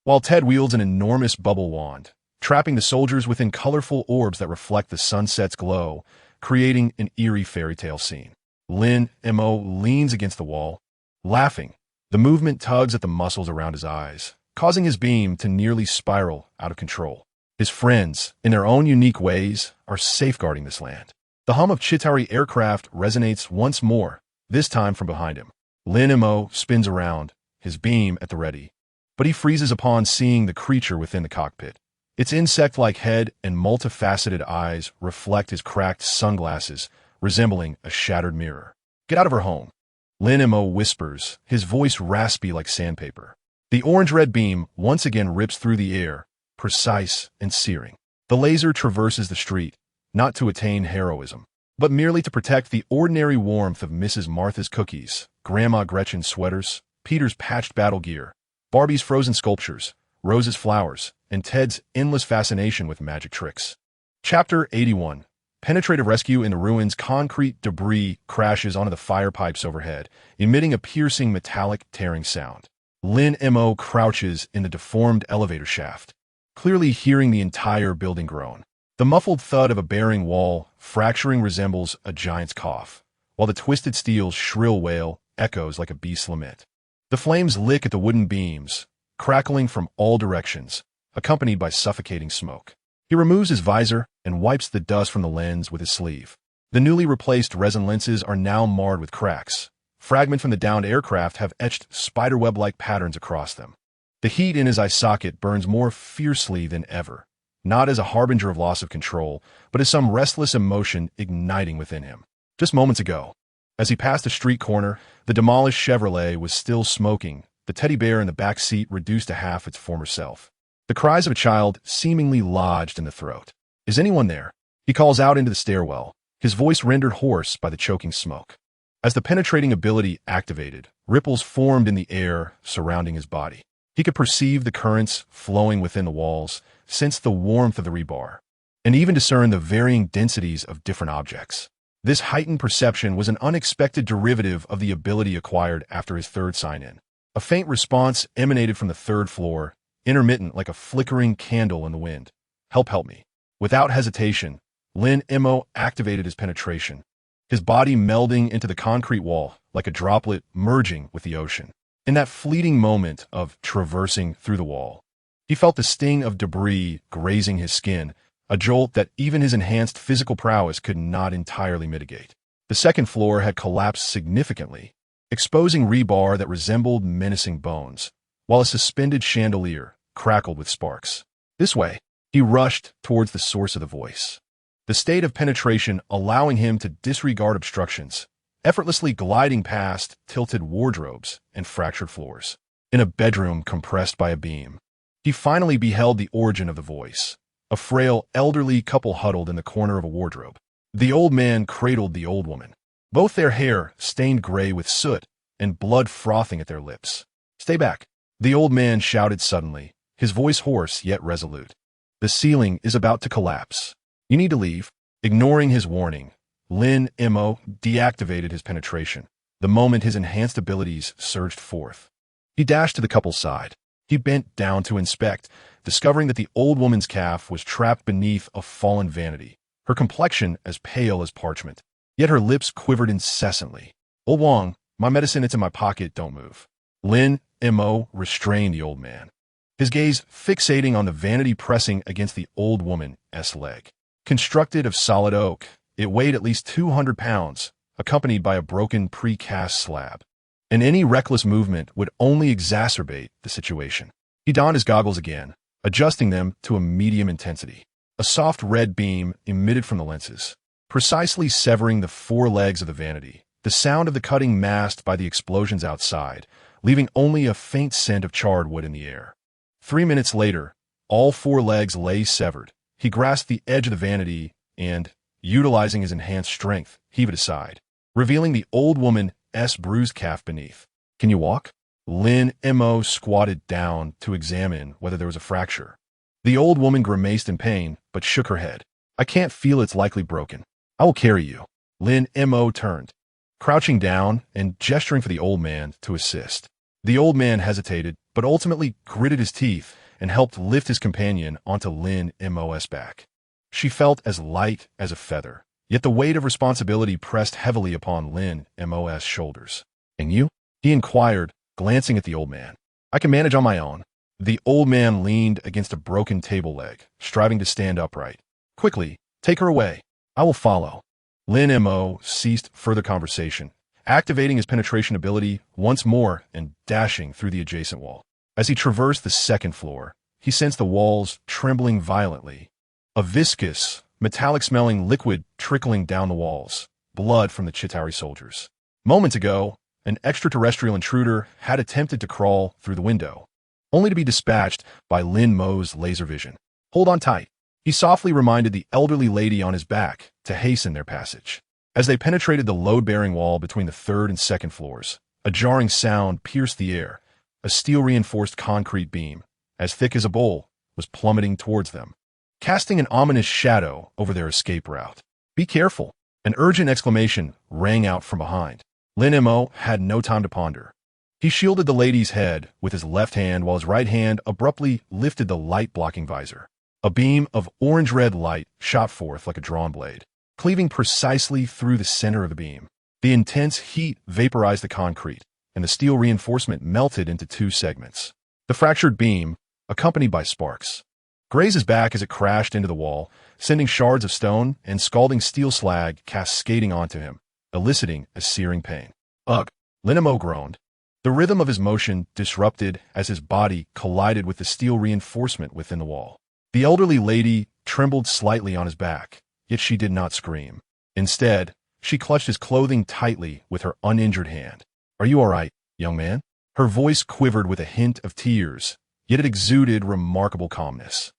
while Ted wields an enormous bubble wand, trapping the soldiers within colorful orbs that reflect the sunset's glow, creating an eerie fairy tale scene. Lin Mo leans against the wall, laughing. The movement tugs at the muscles around his eyes, causing his beam to nearly spiral out of control. His friends, in their own unique ways, are safeguarding this land. The hum of Chitauri aircraft resonates once more, this time from behind him. Lin Mo spins around, his beam at the ready, but he freezes upon seeing the creature within the cockpit. Its insect-like head and multifaceted eyes reflect his cracked sunglasses, resembling a shattered mirror. "Get out of her home," Lin Mo whispers, his voice raspy like sandpaper. The orange-red beam once again rips through the air, precise and searing. The laser traverses the street, not to attain heroism, but merely to protect the ordinary warmth of Mrs. Martha's cookies, Grandma Gretchen's sweaters, Peter's patched battle gear, Barbie's frozen sculptures, Rose's flowers, and Ted's endless fascination with magic tricks. Chapter 81. Penetrative rescue in the ruins. Concrete debris crashes onto the fire pipes overhead, emitting a piercing metallic tearing sound. Lin Mo crouches in the deformed elevator shaft, clearly hearing the entire building groan. The muffled thud of a bearing wall fracturing resembles a giant's cough, while the twisted steel's shrill wail echoes like a beast's lament. The flames lick at the wooden beams, crackling from all directions, accompanied by suffocating smoke. He removes his visor and wipes the dust from the lens with his sleeve. The newly replaced resin lenses are now marred with cracks. Fragments from the downed aircraft have etched spiderweb-like patterns across them. The heat in his eye socket burns more fiercely than ever, not as a harbinger of loss of control, but as some restless emotion igniting within him. Just moments ago, as he passed a street corner, the demolished Chevrolet was still smoking, the teddy bear in the back seat reduced to half its former self. The cries of a child seemingly lodged in the throat. "Is anyone there?" He calls out into the stairwell, his voice rendered hoarse by the choking smoke. As the penetrating ability activated, ripples formed in the air surrounding his body. He could perceive the currents flowing within the walls, sense the warmth of the rebar, and even discern the varying densities of different objects. This heightened perception was an unexpected derivative of the ability acquired after his third sign-in. A faint response emanated from the third floor, intermittent like a flickering candle in the wind. Help me." Without hesitation, Lin Mo activated his penetration, his body melding into the concrete wall like a droplet merging with the ocean. In that fleeting moment of traversing through the wall, he felt the sting of debris grazing his skin, a jolt that even his enhanced physical prowess could not entirely mitigate. The second floor had collapsed significantly, exposing rebar that resembled menacing bones, while a suspended chandelier crackled with sparks. This way, he rushed towards the source of the voice, the state of penetration allowing him to disregard obstructions, effortlessly gliding past tilted wardrobes and fractured floors. In a bedroom compressed by a beam, he finally beheld the origin of the voice, a frail, elderly couple huddled in the corner of a wardrobe. The old man cradled the old woman, both their hair stained gray with soot and blood frothing at their lips. "Stay back," the old man shouted suddenly, his voice hoarse yet resolute. "The ceiling is about to collapse. You need to leave." Ignoring his warning, Lin Mo deactivated his penetration, the moment his enhanced abilities surged forth. He dashed to the couple's side. He bent down to inspect, discovering that the old woman's calf was trapped beneath a fallen vanity, her complexion as pale as parchment. Yet her lips quivered incessantly. "Old Wong, my medicine, it's in my pocket, don't move." Lin Mo restrained the old man, his gaze fixating on the vanity pressing against the old woman's leg. Constructed of solid oak, it weighed at least 200 pounds, accompanied by a broken precast slab, and any reckless movement would only exacerbate the situation. He donned his goggles again, adjusting them to a medium intensity. A soft red beam emitted from the lenses, precisely severing the four legs of the vanity, the sound of the cutting masked by the explosions outside, leaving only a faint scent of charred wood in the air. 3 minutes later, all 4 legs lay severed. He grasped the edge of the vanity and, utilizing his enhanced strength, heaved it aside, revealing the old woman's bruised calf beneath. "Can you walk?" Lin Mo squatted down to examine whether there was a fracture. The old woman grimaced in pain, but shook her head. "I can't feel it's likely broken. I will carry you." Lin Mo turned, crouching down and gesturing for the old man to assist. The old man hesitated, but ultimately gritted his teeth and helped lift his companion onto Lin Mo's back. She felt as light as a feather, yet the weight of responsibility pressed heavily upon Lin Mo's shoulders. "And you?" he inquired, glancing at the old man. "I can manage on my own." The old man leaned against a broken table leg, striving to stand upright. "Quickly, take her away. I will follow." Lin Mo ceased further conversation, activating his penetration ability once more and dashing through the adjacent wall. As he traversed the second floor, he sensed the walls trembling violently. A viscous, metallic-smelling liquid trickling down the walls, blood from the Chitauri soldiers. Moments ago, an extraterrestrial intruder had attempted to crawl through the window, only to be dispatched by Lin Mo's laser vision. "Hold on tight," he softly reminded the elderly lady on his back to hasten their passage. As they penetrated the load-bearing wall between the 3rd and 2nd floors, a jarring sound pierced the air. A steel-reinforced concrete beam, as thick as a bowl, was plummeting towards them, casting an ominous shadow over their escape route. "Be careful!" An urgent exclamation rang out from behind. Lin Mo had no time to ponder. He shielded the lady's head with his left hand while his right hand abruptly lifted the light-blocking visor. A beam of orange-red light shot forth like a drawn blade, cleaving precisely through the center of the beam. The intense heat vaporized the concrete, and the steel reinforcement melted into 2 segments. The fractured beam, accompanied by sparks, grazed his back as it crashed into the wall, sending shards of stone and scalding steel slag cascading onto him, eliciting a searing pain. "Ugh!" Lin Mo groaned. The rhythm of his motion disrupted as his body collided with the steel reinforcement within the wall. The elderly lady trembled slightly on his back, yet she did not scream. Instead, she clutched his clothing tightly with her uninjured hand. "Are you all right, young man?" Her voice quivered with a hint of tears, yet it exuded remarkable calmness.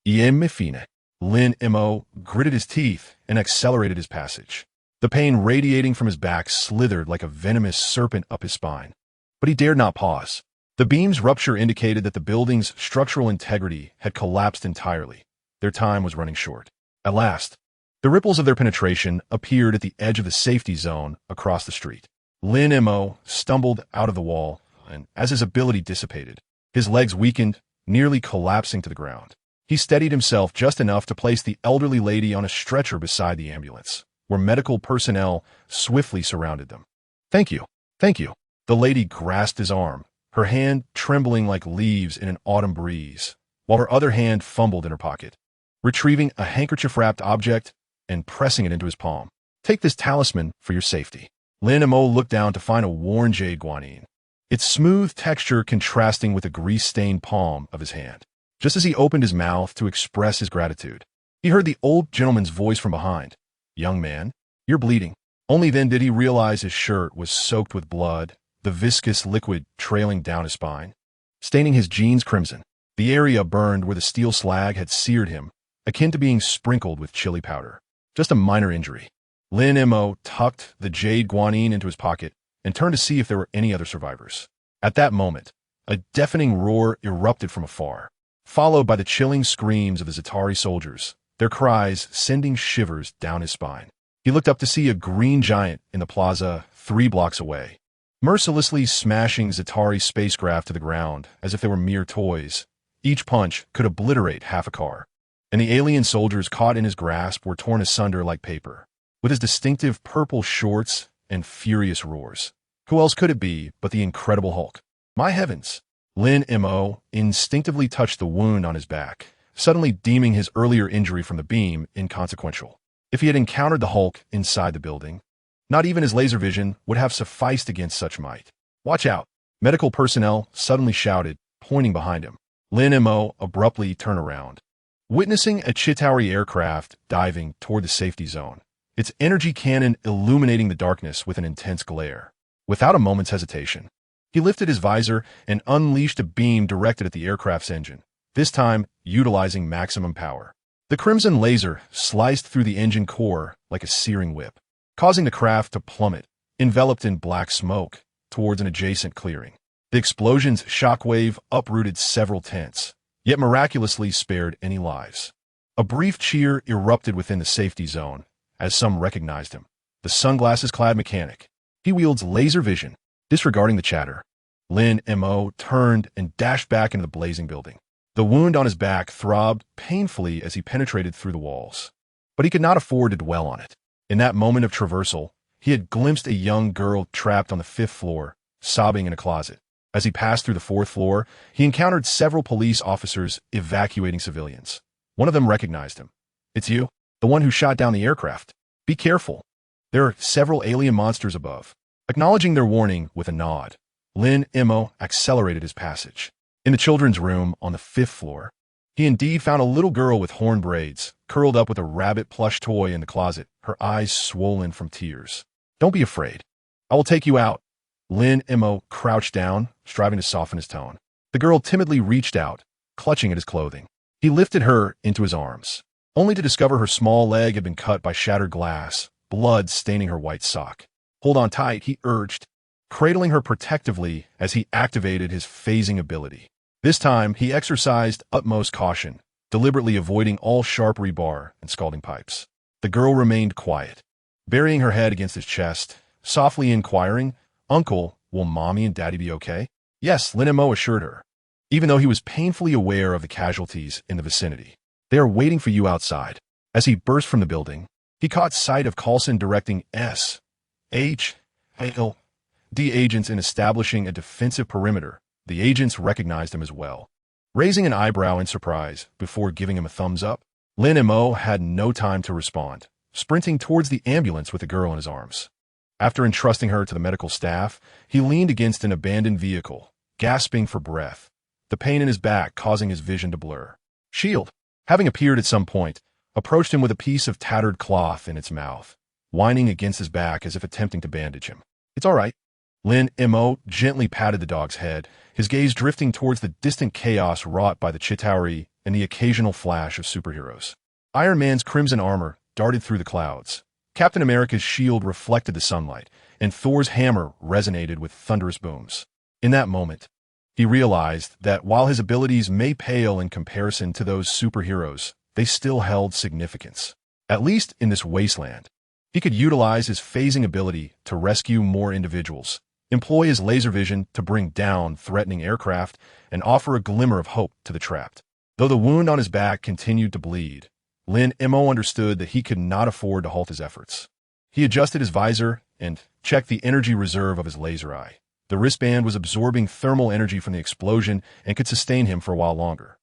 "Iem fine." Lin Mo gritted his teeth and accelerated his passage. The pain radiating from his back slithered like a venomous serpent up his spine. But he dared not pause. The beam's rupture indicated that the building's structural integrity had collapsed entirely. Their time was running short. At last, the ripples of their penetration appeared at the edge of the safety zone across the street. Lin Mo stumbled out of the wall, and as his ability dissipated, his legs weakened, nearly collapsing to the ground. He steadied himself just enough to place the elderly lady on a stretcher beside the ambulance, where medical personnel swiftly surrounded them. "Thank you, thank you." The lady grasped his arm, her hand trembling like leaves in an autumn breeze, while her other hand fumbled in her pocket, retrieving a handkerchief-wrapped object and pressing it into his palm. "Take this talisman for your safety." Lin Mo looked down to find a worn jade guanine, its smooth texture contrasting with the grease-stained palm of his hand. Just as he opened his mouth to express his gratitude, he heard the old gentleman's voice from behind. "Young man, you're bleeding." Only then did he realize his shirt was soaked with blood, the viscous liquid trailing down his spine, staining his jeans crimson. The area burned where the steel slag had seared him, akin to being sprinkled with chili powder. Just a minor injury. Lin Mo tucked the jade guanine into his pocket and turned to see if there were any other survivors. At that moment, a deafening roar erupted from afar, followed by the chilling screams of the Chitauri soldiers, their cries sending shivers down his spine. He looked up to see a green giant in the plaza 3 blocks away, mercilessly smashing Chitauri spacecraft to the ground as if they were mere toys. Each punch could obliterate half a car, and the alien soldiers caught in his grasp were torn asunder like paper. With his distinctive purple shorts and furious roars, who else could it be but the Incredible Hulk? My heavens! Lin Mo instinctively touched the wound on his back, suddenly deeming his earlier injury from the beam inconsequential. If he had encountered the Hulk inside the building, not even his laser vision would have sufficed against such might. "Watch out!" Medical personnel suddenly shouted, pointing behind him. Lin Mo abruptly turned around, witnessing a Chitauri aircraft diving toward the safety zone, its energy cannon illuminating the darkness with an intense glare. Without a moment's hesitation, he lifted his visor and unleashed a beam directed at the aircraft's engine, this time utilizing maximum power. The crimson laser sliced through the engine core like a searing whip, causing the craft to plummet, enveloped in black smoke, towards an adjacent clearing. The explosion's shockwave uprooted several tents, yet miraculously spared any lives. A brief cheer erupted within the safety zone as some recognized him, the sunglasses-clad mechanic. He wields laser vision. Disregarding the chatter, Lin Mo turned and dashed back into the blazing building. The wound on his back throbbed painfully as he penetrated through the walls. But he could not afford to dwell on it. In that moment of traversal, he had glimpsed a young girl trapped on the 5th floor, sobbing in a closet. As he passed through the 4th floor, he encountered several police officers evacuating civilians. One of them recognized him. "It's you, the one who shot down the aircraft. Be careful. There are several alien monsters above." Acknowledging their warning with a nod, Lin Mo accelerated his passage. In the children's room on the 5th floor, he indeed found a little girl with horn braids, curled up with a rabbit plush toy in the closet, her eyes swollen from tears. "Don't be afraid. I will take you out." Lin Mo crouched down, striving to soften his tone. The girl timidly reached out, clutching at his clothing. He lifted her into his arms, only to discover her small leg had been cut by shattered glass, blood staining her white sock. "Hold on tight," he urged, cradling her protectively as he activated his phasing ability. This time, he exercised utmost caution, deliberately avoiding all sharp rebar and scalding pipes. The girl remained quiet, burying her head against his chest, softly inquiring, "Uncle, will Mommy and Daddy be okay?" "Yes," Lin Mo assured her, even though he was painfully aware of the casualties in the vicinity. "They are waiting for you outside." As he burst from the building, he caught sight of Coulson directing S.H.A.L.D. agents in establishing a defensive perimeter. The agents recognized him as well. Raising an eyebrow in surprise before giving him a thumbs up, Lin Mo had no time to respond, sprinting towards the ambulance with the girl in his arms. After entrusting her to the medical staff, he leaned against an abandoned vehicle, gasping for breath, the pain in his back causing his vision to blur. S.H.I.E.L.D., having appeared at some point, approached him with a piece of tattered cloth in its mouth, whining against his back as if attempting to bandage him. "It's all right." Lin Mo gently patted the dog's head, his gaze drifting towards the distant chaos wrought by the Chitauri and the occasional flash of superheroes. Iron Man's crimson armor darted through the clouds. Captain America's shield reflected the sunlight, and Thor's hammer resonated with thunderous booms. In that moment, he realized that while his abilities may pale in comparison to those superheroes, they still held significance. At least in this wasteland, he could utilize his phasing ability to rescue more individuals, employ his laser vision to bring down threatening aircraft, and offer a glimmer of hope to the trapped. Though the wound on his back continued to bleed, Lin Mo understood that he could not afford to halt his efforts. He adjusted his visor and checked the energy reserve of his laser eye. The wristband was absorbing thermal energy from the explosion and could sustain him for a while longer.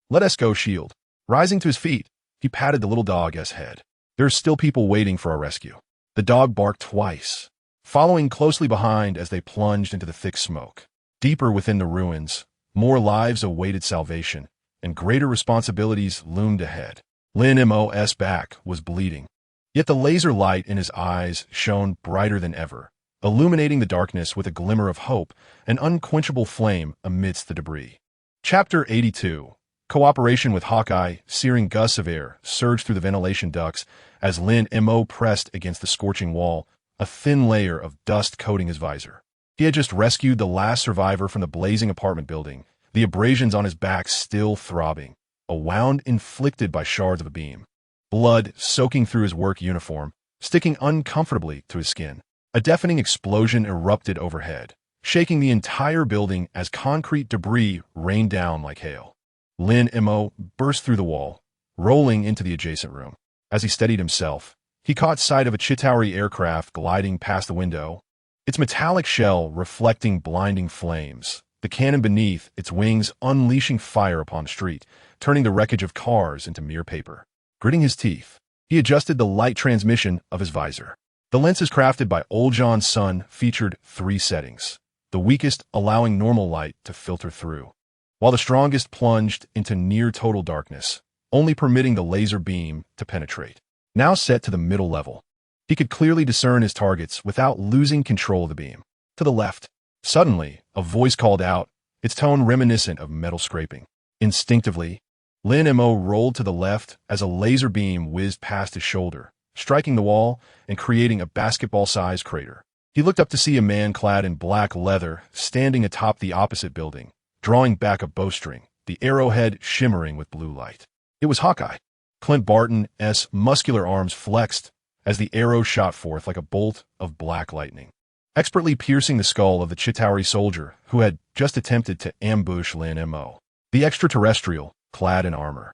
"Let us go, S.H.I.E.L.D." Rising to his feet, he patted the little dog's head. "There are still people waiting for our rescue." The dog barked twice, following closely behind as they plunged into the thick smoke. Deeper within the ruins, more lives awaited salvation, and greater responsibilities loomed ahead. Lin Mo's back was bleeding, yet the laser light in his eyes shone brighter than ever, illuminating the darkness with a glimmer of hope, an unquenchable flame amidst the debris. Chapter 82. Cooperation with Hawkeye. Searing gusts of air surged through the ventilation ducts as Lin Mo pressed against the scorching wall, a thin layer of dust coating his visor. He had just rescued the last survivor from the blazing apartment building, the abrasions on his back still throbbing, a wound inflicted by shards of a beam. Blood soaking through his work uniform, sticking uncomfortably to his skin. A deafening explosion erupted overhead, shaking the entire building as concrete debris rained down like hail. Lin Mo burst through the wall, rolling into the adjacent room. As he steadied himself, he caught sight of a Chitauri aircraft gliding past the window, its metallic shell reflecting blinding flames, the cannon beneath its wings unleashing fire upon the street, turning the wreckage of cars into mere paper. Gritting his teeth, he adjusted the light transmission of his visor. The lenses crafted by Old John's son featured 3 settings, the weakest allowing normal light to filter through, while the strongest plunged into near-total darkness, only permitting the laser beam to penetrate. Now set to the middle level, He could clearly discern his targets without losing control of the beam. To the left. Suddenly, a voice called out, its tone reminiscent of metal scraping. Instinctively, Lin Mo rolled to the left as a laser beam whizzed past his shoulder, striking the wall and creating a basketball-sized crater. He looked up to see a man clad in black leather standing atop the opposite building, drawing back a bowstring, the arrowhead shimmering with blue light. It was Hawkeye. Clint Barton's muscular arms flexed as the arrow shot forth like a bolt of black lightning, expertly piercing the skull of the Chitauri soldier who had just attempted to ambush Lin Mo. The extraterrestrial, clad in armor,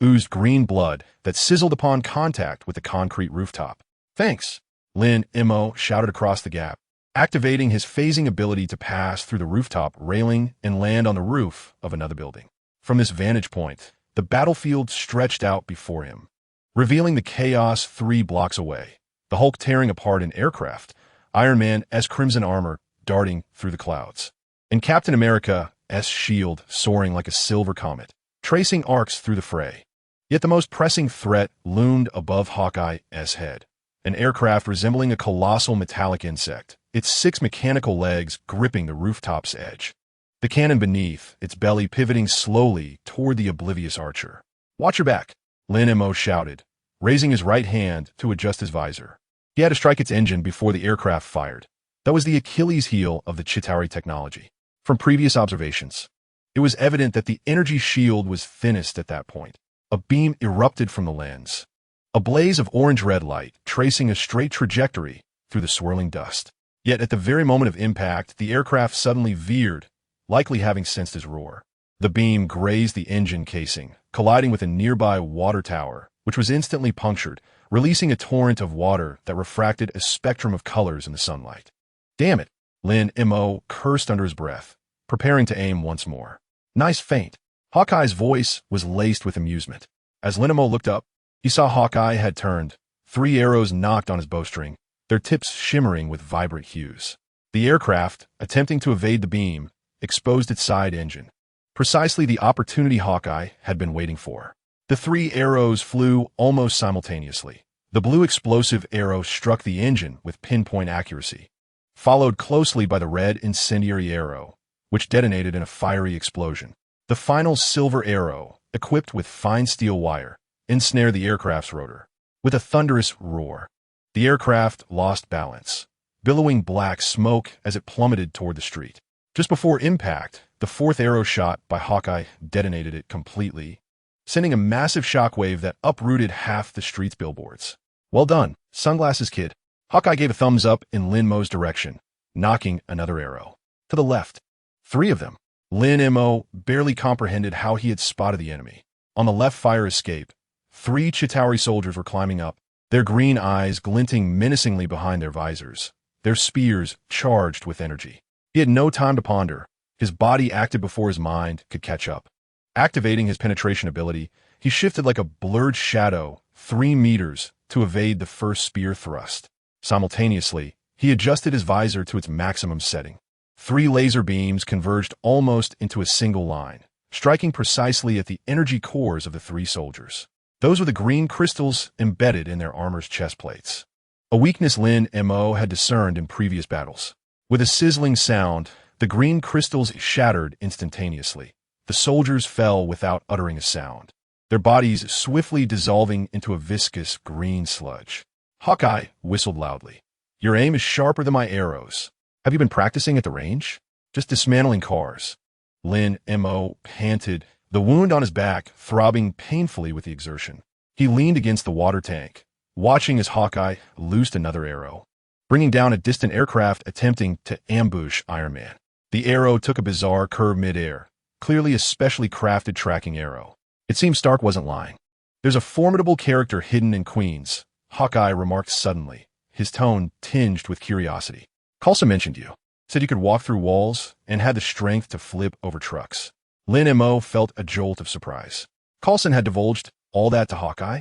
oozed green blood that sizzled upon contact with the concrete rooftop. "Thanks," Lin Mo shouted across the gap, activating his phasing ability to pass through the rooftop railing and land on the roof of another building. From this vantage point, the battlefield stretched out before him, revealing the chaos 3 blocks away. The Hulk tearing apart an aircraft, Iron Man's crimson armor darting through the clouds, and Captain America's shield soaring like a silver comet, tracing arcs through the fray. Yet the most pressing threat loomed above Hawkeye's head, an aircraft resembling a colossal metallic insect, its 6 mechanical legs gripping the rooftop's edge. The cannon beneath, its belly pivoting slowly toward the oblivious archer. "Watch your back," Lin Mo shouted, raising his right hand to adjust his visor. He had to strike its engine before the aircraft fired. That was the Achilles heel of the Chitauri technology. From previous observations, it was evident that the energy shield was thinnest at that point. A beam erupted from the lens, a blaze of orange-red light tracing a straight trajectory through the swirling dust. Yet at the very moment of impact, the aircraft suddenly veered, likely having sensed his roar. The beam grazed the engine casing, colliding with a nearby water tower, which was instantly punctured, releasing a torrent of water that refracted a spectrum of colors in the sunlight. "Damn it," Lin Mo cursed under his breath, preparing to aim once more. "Nice feint." Hawkeye's voice was laced with amusement. As Lin Mo looked up, he saw Hawkeye had turned, 3 arrows knocked on his bowstring, their tips shimmering with vibrant hues. The aircraft, attempting to evade the beam, exposed its side engine, precisely the opportunity Hawkeye had been waiting for. The 3 arrows flew almost simultaneously. The blue explosive arrow struck the engine with pinpoint accuracy, followed closely by the red incendiary arrow, which detonated in a fiery explosion. The final silver arrow, equipped with fine steel wire, ensnared the aircraft's rotor. With a thunderous roar, the aircraft lost balance, billowing black smoke as it plummeted toward the street. Just before impact, the 4th arrow shot by Hawkeye detonated it completely, sending a massive shockwave that uprooted half the street's billboards. "Well done, Sunglasses Kid." Hawkeye gave a thumbs up in Lin Mo's direction, knocking another arrow. To the left. 3 of them. Lin Mo barely comprehended how he had spotted the enemy. On the left fire escape, 3 Chitauri soldiers were climbing up, their green eyes glinting menacingly behind their visors, their spears charged with energy. He had no time to ponder. His body acted before his mind could catch up. Activating his penetration ability, he shifted like a blurred shadow 3 meters to evade the first spear thrust. Simultaneously, he adjusted his visor to its maximum setting. 3 laser beams converged almost into a single line, striking precisely at the energy cores of the 3 soldiers. Those were the green crystals embedded in their armor's chest plates, a weakness Lin Mo had discerned in previous battles. With a sizzling sound, the green crystals shattered instantaneously. The soldiers fell without uttering a sound, their bodies swiftly dissolving into a viscous green sludge. Hawkeye whistled loudly. "Your aim is sharper than my arrows. Have you been practicing at the range?" "Just dismantling cars." Lin Mo panted, the wound on his back throbbing painfully with the exertion. He leaned against the water tank, watching as Hawkeye loosed another arrow, bringing down a distant aircraft attempting to ambush Iron Man. The arrow took a bizarre curve midair, clearly a specially crafted tracking arrow. It seemed Stark wasn't lying. "There's a formidable character hidden in Queens," Hawkeye remarked suddenly, his tone tinged with curiosity. "Coulson mentioned you. Said you could walk through walls and had the strength to flip over trucks." Lin Mo felt a jolt of surprise. Coulson had divulged all that to Hawkeye?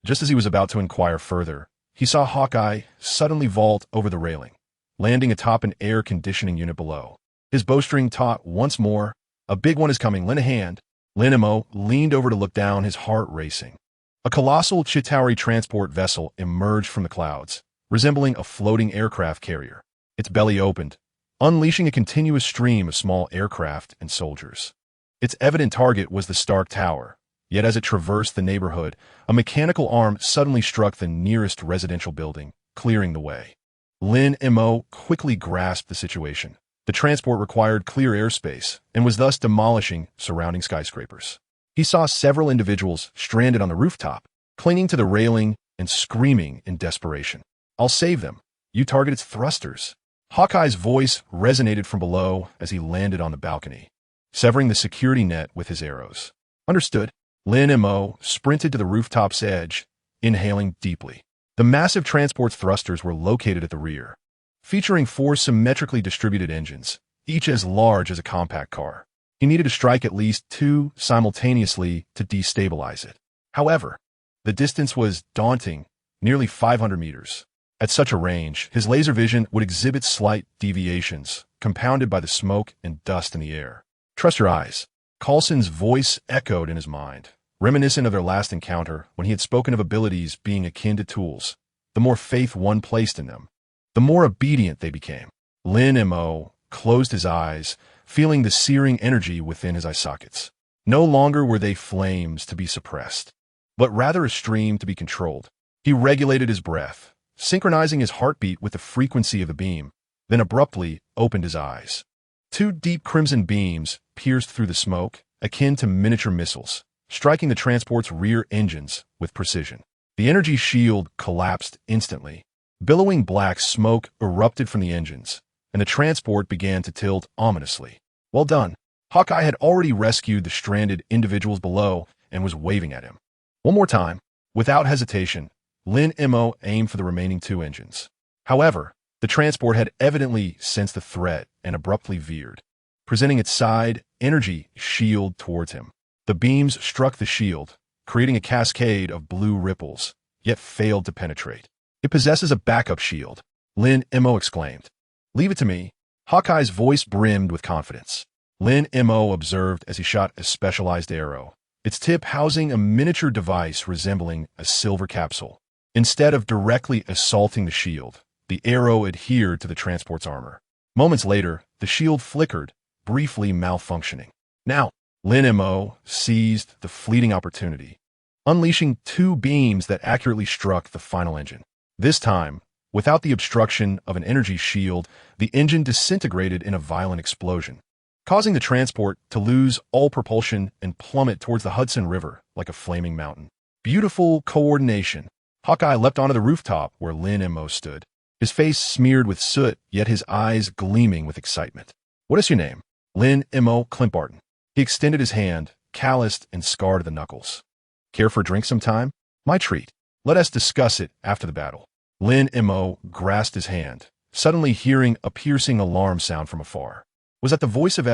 Just as he was about to inquire further, he saw Hawkeye suddenly vault over the railing, landing atop an air conditioning unit below. His bowstring taut once more. "A big one is coming, lend a hand." Lin Mo leaned over to look down, his heart racing. A colossal Chitauri transport vessel emerged from the clouds, resembling a floating aircraft carrier. Its belly opened, unleashing a continuous stream of small aircraft and soldiers. Its evident target was the Stark Tower, yet as it traversed the neighborhood, a mechanical arm suddenly struck the nearest residential building, clearing the way. Lin Mo quickly grasped the situation. The transport required clear airspace and was thus demolishing surrounding skyscrapers. He saw several individuals stranded on the rooftop, clinging to the railing and screaming in desperation. "I'll save them. You target its thrusters." Hawkeye's voice resonated from below as he landed on the balcony, severing the security net with his arrows. "Understood." Lin Mo sprinted to the rooftop's edge, inhaling deeply. The massive transport's thrusters were located at the rear, featuring 4 symmetrically distributed engines, each as large as a compact car. He needed to strike at least 2 simultaneously to destabilize it. However, the distance was daunting, nearly 500 meters. At such a range, his laser vision would exhibit slight deviations, compounded by the smoke and dust in the air. "Trust your eyes." Coulson's voice echoed in his mind, reminiscent of their last encounter when he had spoken of abilities being akin to tools. The more faith one placed in them, the more obedient they became. Lin Mo closed his eyes, feeling the searing energy within his eye sockets. No longer were they flames to be suppressed, but rather a stream to be controlled. He regulated his breath, synchronizing his heartbeat with the frequency of the beam, then abruptly opened his eyes. 2 deep crimson beams pierced through the smoke, akin to miniature missiles, striking the transport's rear engines with precision. The energy shield collapsed instantly. Billowing black smoke erupted from the engines, and the transport began to tilt ominously. "Well done." Hawkeye had already rescued the stranded individuals below and was waving at him. One more time. Without hesitation, Lin Mo aimed for the remaining 2 engines. However, the transport had evidently sensed the threat and abruptly veered, presenting its side energy shield towards him. The beams struck the shield, creating a cascade of blue ripples, yet failed to penetrate. "It possesses a backup shield," Lin Mo exclaimed. "Leave it to me." Hawkeye's voice brimmed with confidence. Lin Mo observed as he shot a specialized arrow, its tip housing a miniature device resembling a silver capsule. Instead of directly assaulting the shield, the arrow adhered to the transport's armor. Moments later, the shield flickered, briefly malfunctioning. Now, Lin Mo seized the fleeting opportunity, unleashing 2 beams that accurately struck the final engine. This time, without the obstruction of an energy shield, the engine disintegrated in a violent explosion, causing the transport to lose all propulsion and plummet towards the Hudson River like a flaming mountain. Beautiful coordination. Hawkeye leapt onto the rooftop where Lin Mo stood, his face smeared with soot, yet his eyes gleaming with excitement. "What is your name?" "Lin Mo Clintbarton." He extended his hand, calloused and scarred at the knuckles. "Care for a drink sometime?" "My treat. Let us discuss it after the battle." Lin Mo grasped his hand, suddenly hearing a piercing alarm sound from afar. Was that the voice of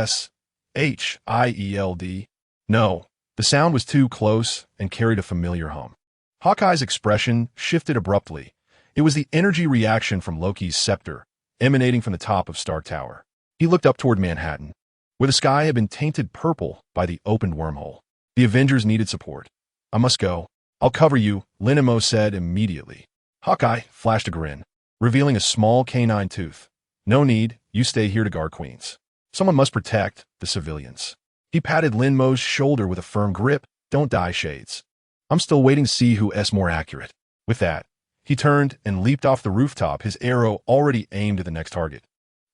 Shield? No, the sound was too close and carried a familiar hum. Hawkeye's expression shifted abruptly. It was the energy reaction from Loki's scepter, emanating from the top of Stark Tower. He looked up toward Manhattan, where the sky had been tainted purple by the opened wormhole. The Avengers needed support. "I must go. I'll cover you," Lin Mo said immediately. Hawkeye flashed a grin, revealing a small canine tooth. "No need. You stay here to guard Queens. Someone must protect the civilians." He patted Lin Mo's shoulder with a firm grip. "Don't die, Shades. I'm still waiting to see who's more accurate." With that, he turned and leaped off the rooftop, his arrow already aimed at the next target,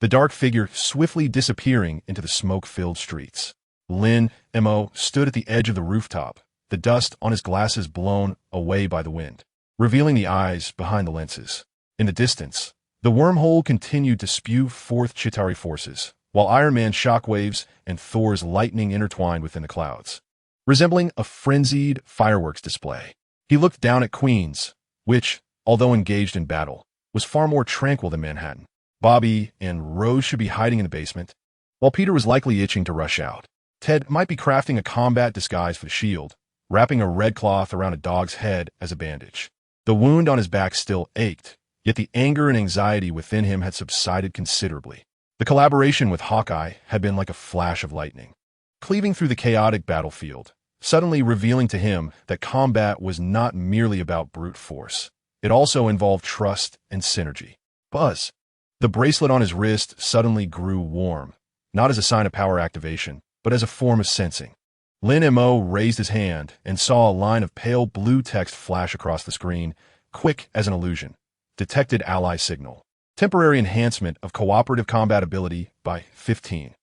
the dark figure swiftly disappearing into the smoke-filled streets. Lin Mo stood at the edge of the rooftop, the dust on his glasses blown away by the wind, revealing the eyes behind the lenses. In the distance, the wormhole continued to spew forth Chitauri forces, while Iron Man's shockwaves and Thor's lightning intertwined within the clouds, resembling a frenzied fireworks display. He looked down at Queens, which, although engaged in battle, was far more tranquil than Manhattan. Bobby and Rose should be hiding in the basement, while Peter was likely itching to rush out. Ted might be crafting a combat disguise for the shield, wrapping a red cloth around a dog's head as a bandage. The wound on his back still ached, yet the anger and anxiety within him had subsided considerably. The collaboration with Hawkeye had been like a flash of lightning, cleaving through the chaotic battlefield, suddenly revealing to him that combat was not merely about brute force. It also involved trust and synergy. Buzz. The bracelet on his wrist suddenly grew warm, not as a sign of power activation, but as a form of sensing. Lin Mo raised his hand and saw a line of pale blue text flash across the screen, quick as an illusion. Detected ally signal. Temporary enhancement of cooperative combat ability by 15.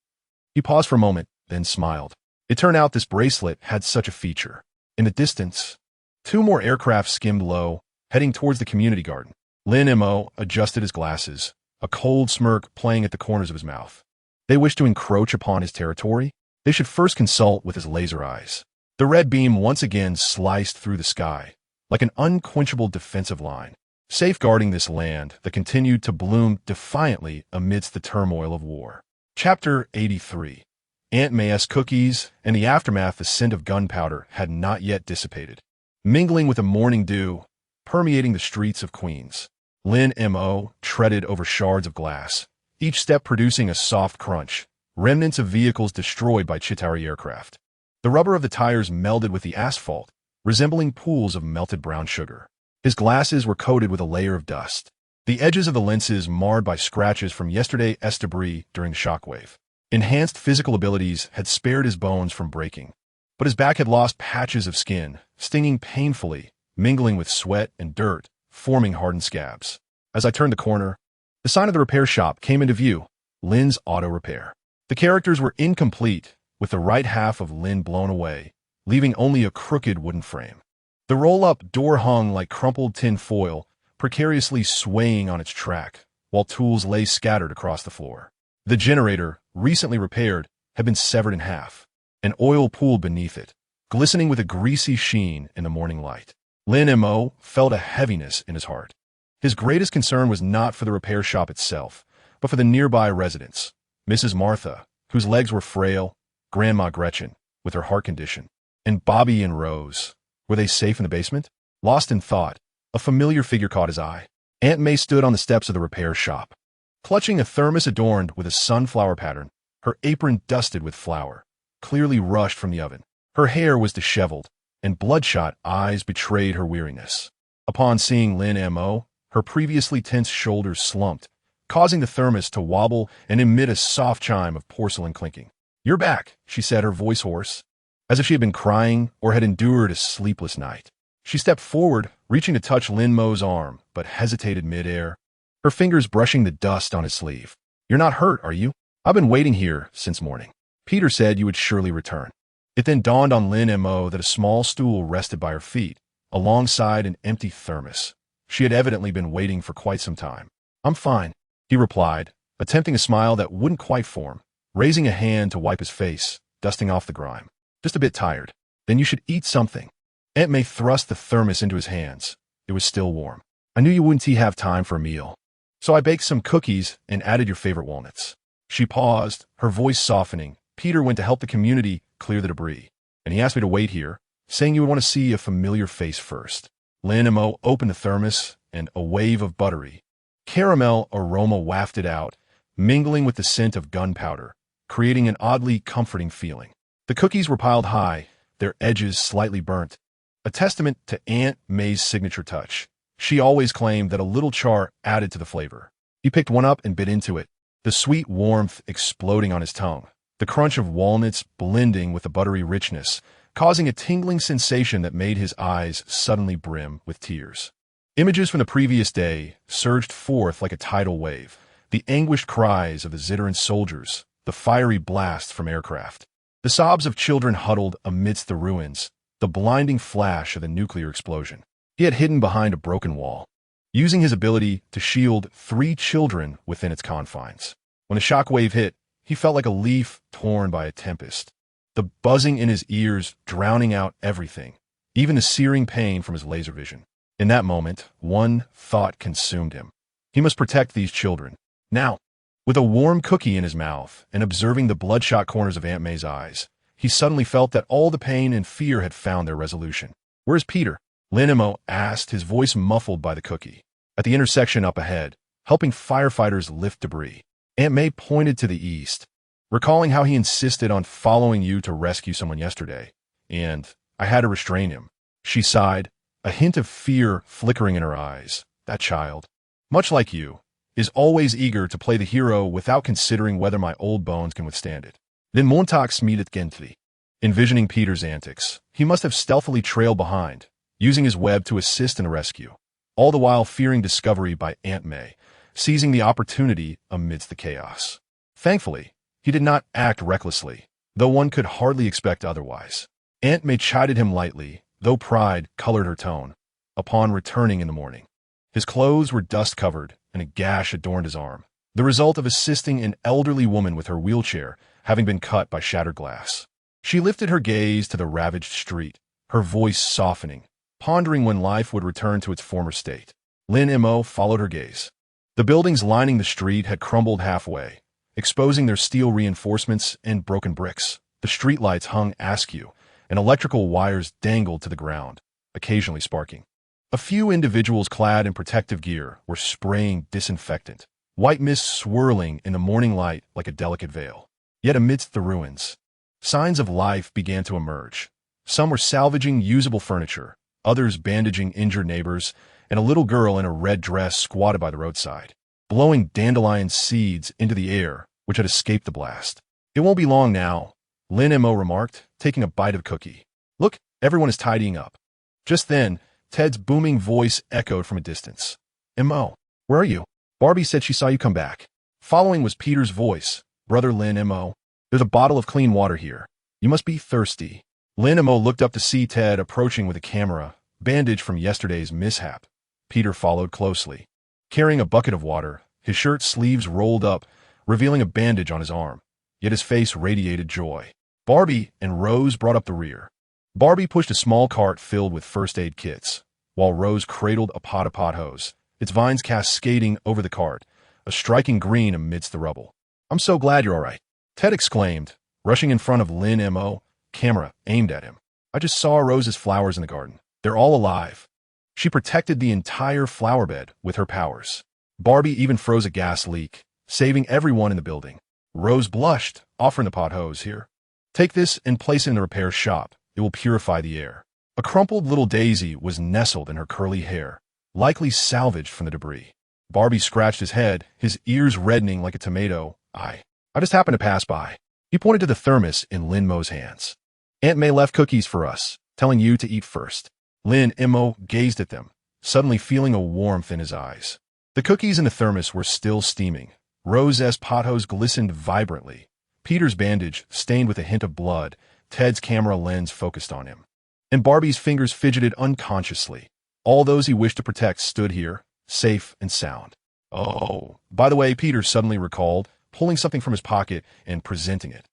He paused for a moment, then smiled. It turned out this bracelet had such a feature. In the distance, 2 more aircraft skimmed low, heading towards the community garden. Lin Mo adjusted his glasses, a cold smirk playing at the corners of his mouth. They wished to encroach upon his territory? They should first consult with his laser eyes. The red beam once again sliced through the sky, like an unquenchable defensive line, safeguarding this land that continued to bloom defiantly amidst the turmoil of war. Chapter 83. Aunt May's cookies and the aftermath. The scent of gunpowder had not yet dissipated, mingling with the morning dew, permeating the streets of Queens. Lin Mo treaded over shards of glass, each step producing a soft crunch, remnants of vehicles destroyed by Chitauri aircraft. The rubber of the tires melded with the asphalt, resembling pools of melted brown sugar. His glasses were coated with a layer of dust, the edges of the lenses marred by scratches from yesterday's debris during the shockwave. Enhanced physical abilities had spared his bones from breaking, but his back had lost patches of skin, stinging painfully, mingling with sweat and dirt, forming hardened scabs. As I turned the corner, the sign of the repair shop came into view, Lin's Auto Repair. The characters were incomplete, with the right half of Lin blown away, leaving only a crooked wooden frame. The roll-up door hung like crumpled tin foil, precariously swaying on its track, while tools lay scattered across the floor. The generator, recently repaired, had been severed in half, and oil pooled beneath it, glistening with a greasy sheen in the morning light. Lin Mo felt a heaviness in his heart. His greatest concern was not for the repair shop itself, but for the nearby residents. Mrs. Martha, whose legs were frail, Grandma Gretchen, with her heart condition, and Bobby and Rose. Were they safe in the basement? Lost in thought, a familiar figure caught his eye. Aunt May stood on the steps of the repair shop, clutching a thermos adorned with a sunflower pattern, her apron dusted with flour, clearly rushed from the oven. Her hair was disheveled, and bloodshot eyes betrayed her weariness. Upon seeing Lin Mo, her previously tense shoulders slumped, causing the thermos to wobble and emit a soft chime of porcelain clinking. "You're back," she said, her voice hoarse, as if she had been crying or had endured a sleepless night. She stepped forward, reaching to touch Lin Mo's arm, but hesitated midair, her fingers brushing the dust on his sleeve. "You're not hurt, are you? I've been waiting here since morning. Peter said you would surely return." It then dawned on Lin Mo that a small stool rested by her feet, alongside an empty thermos. She had evidently been waiting for quite some time. "I'm fine," he replied, attempting a smile that wouldn't quite form, raising a hand to wipe his face, dusting off the grime. "Just a bit tired. Then you should eat something." Aunt May thrust the thermos into his hands. It was still warm. "I knew you wouldn't have time for a meal, so I baked some cookies and added your favorite walnuts." She paused, her voice softening. "Peter went to help the community clear the debris, and he asked me to wait here, saying you would want to see a familiar face first." Lin Mo opened the thermos, and a wave of buttery, caramel aroma wafted out, mingling with the scent of gunpowder, creating an oddly comforting feeling. The cookies were piled high, their edges slightly burnt, a testament to Aunt May's signature touch. She always claimed that a little char added to the flavor. He picked one up and bit into it, the sweet warmth exploding on his tongue, the crunch of walnuts blending with the buttery richness, causing a tingling sensation that made his eyes suddenly brim with tears. Images from the previous day surged forth like a tidal wave, the anguished cries of the Zitteran soldiers, the fiery blasts from aircraft, the sobs of children huddled amidst the ruins, the blinding flash of the nuclear explosion. He had hidden behind a broken wall, using his ability to shield 3 children within its confines. When the shockwave hit, he felt like a leaf torn by a tempest, the buzzing in his ears drowning out everything, even the searing pain from his laser vision. In that moment, one thought consumed him. He must protect these children. Now, with a warm cookie in his mouth and observing the bloodshot corners of Aunt May's eyes, he suddenly felt that all the pain and fear had found their resolution. "Where's Peter?" Lin Mo asked, his voice muffled by the cookie. "At the intersection up ahead, helping firefighters lift debris." Aunt May pointed to the east, recalling how he insisted on following you to rescue someone yesterday, and I had to restrain him. She sighed, a hint of fear flickering in her eyes. That child, much like you, is always eager to play the hero without considering whether my old bones can withstand it. Den Montag smiedet gently. Envisioning Peter's antics, he must have stealthily trailed behind, using his web to assist in the rescue, all the while fearing discovery by Aunt May, seizing the opportunity amidst the chaos. Thankfully, he did not act recklessly, though one could hardly expect otherwise. Aunt May chided him lightly, though pride colored her tone, upon returning in the morning. His clothes were dust-covered, and a gash adorned his arm, the result of assisting an elderly woman with her wheelchair having been cut by shattered glass. She lifted her gaze to the ravaged street, her voice softening, pondering when life would return to its former state. Lin Mo followed her gaze. The buildings lining the street had crumbled halfway, exposing their steel reinforcements and broken bricks. The streetlights hung askew, and electrical wires dangled to the ground, occasionally sparking. A few individuals clad in protective gear were spraying disinfectant, white mist swirling in the morning light like a delicate veil. Yet amidst the ruins, signs of life began to emerge. Some were salvaging usable furniture, others bandaging injured neighbors, and a little girl in a red dress squatted by the roadside, blowing dandelion seeds into the air which had escaped the blast. It won't be long now, Lin Mo remarked, taking a bite of cookie. Look, everyone is tidying up. Just then, Ted's booming voice echoed from a distance. Mo, where are you? Barbie said she saw you come back. Following was Peter's voice. Brother Lin Mo, there's a bottle of clean water here. You must be thirsty. Lin Mo looked up to see Ted approaching with a camera, bandaged from yesterday's mishap. Peter followed closely, carrying a bucket of water, his shirt sleeves rolled up, revealing a bandage on his arm. Yet his face radiated joy. Barbie and Rose brought up the rear. Barbie pushed a small cart filled with first aid kits, while Rose cradled a pot of hose, its vines cascading over the cart, a striking green amidst the rubble. I'm so glad you're all right, Ted exclaimed, rushing in front of Lin Mo, camera aimed at him. I just saw Rose's flowers in the garden. They're all alive. She protected the entire flower bed with her powers. Barbie even froze a gas leak, saving everyone in the building. Rose blushed, offering the pot hose. Here. Take this and place it in the repair shop. It will purify the air. A crumpled little daisy was nestled in her curly hair, likely salvaged from the debris. Barbie scratched his head, his ears reddening like a tomato. I just happened to pass by. He pointed to the thermos in Lin Mo's hands. Aunt May left cookies for us, telling you to eat first. Lin Mo gazed at them, suddenly feeling a warmth in his eyes. The cookies in the thermos were still steaming. Rose's pot hose glistened vibrantly. Peter's bandage, stained with a hint of blood, Ted's camera lens focused on him. And Barbie's fingers fidgeted unconsciously. All those he wished to protect stood here, safe and sound. Oh, by the way, Peter suddenly recalled, pulling something from his pocket and presenting it.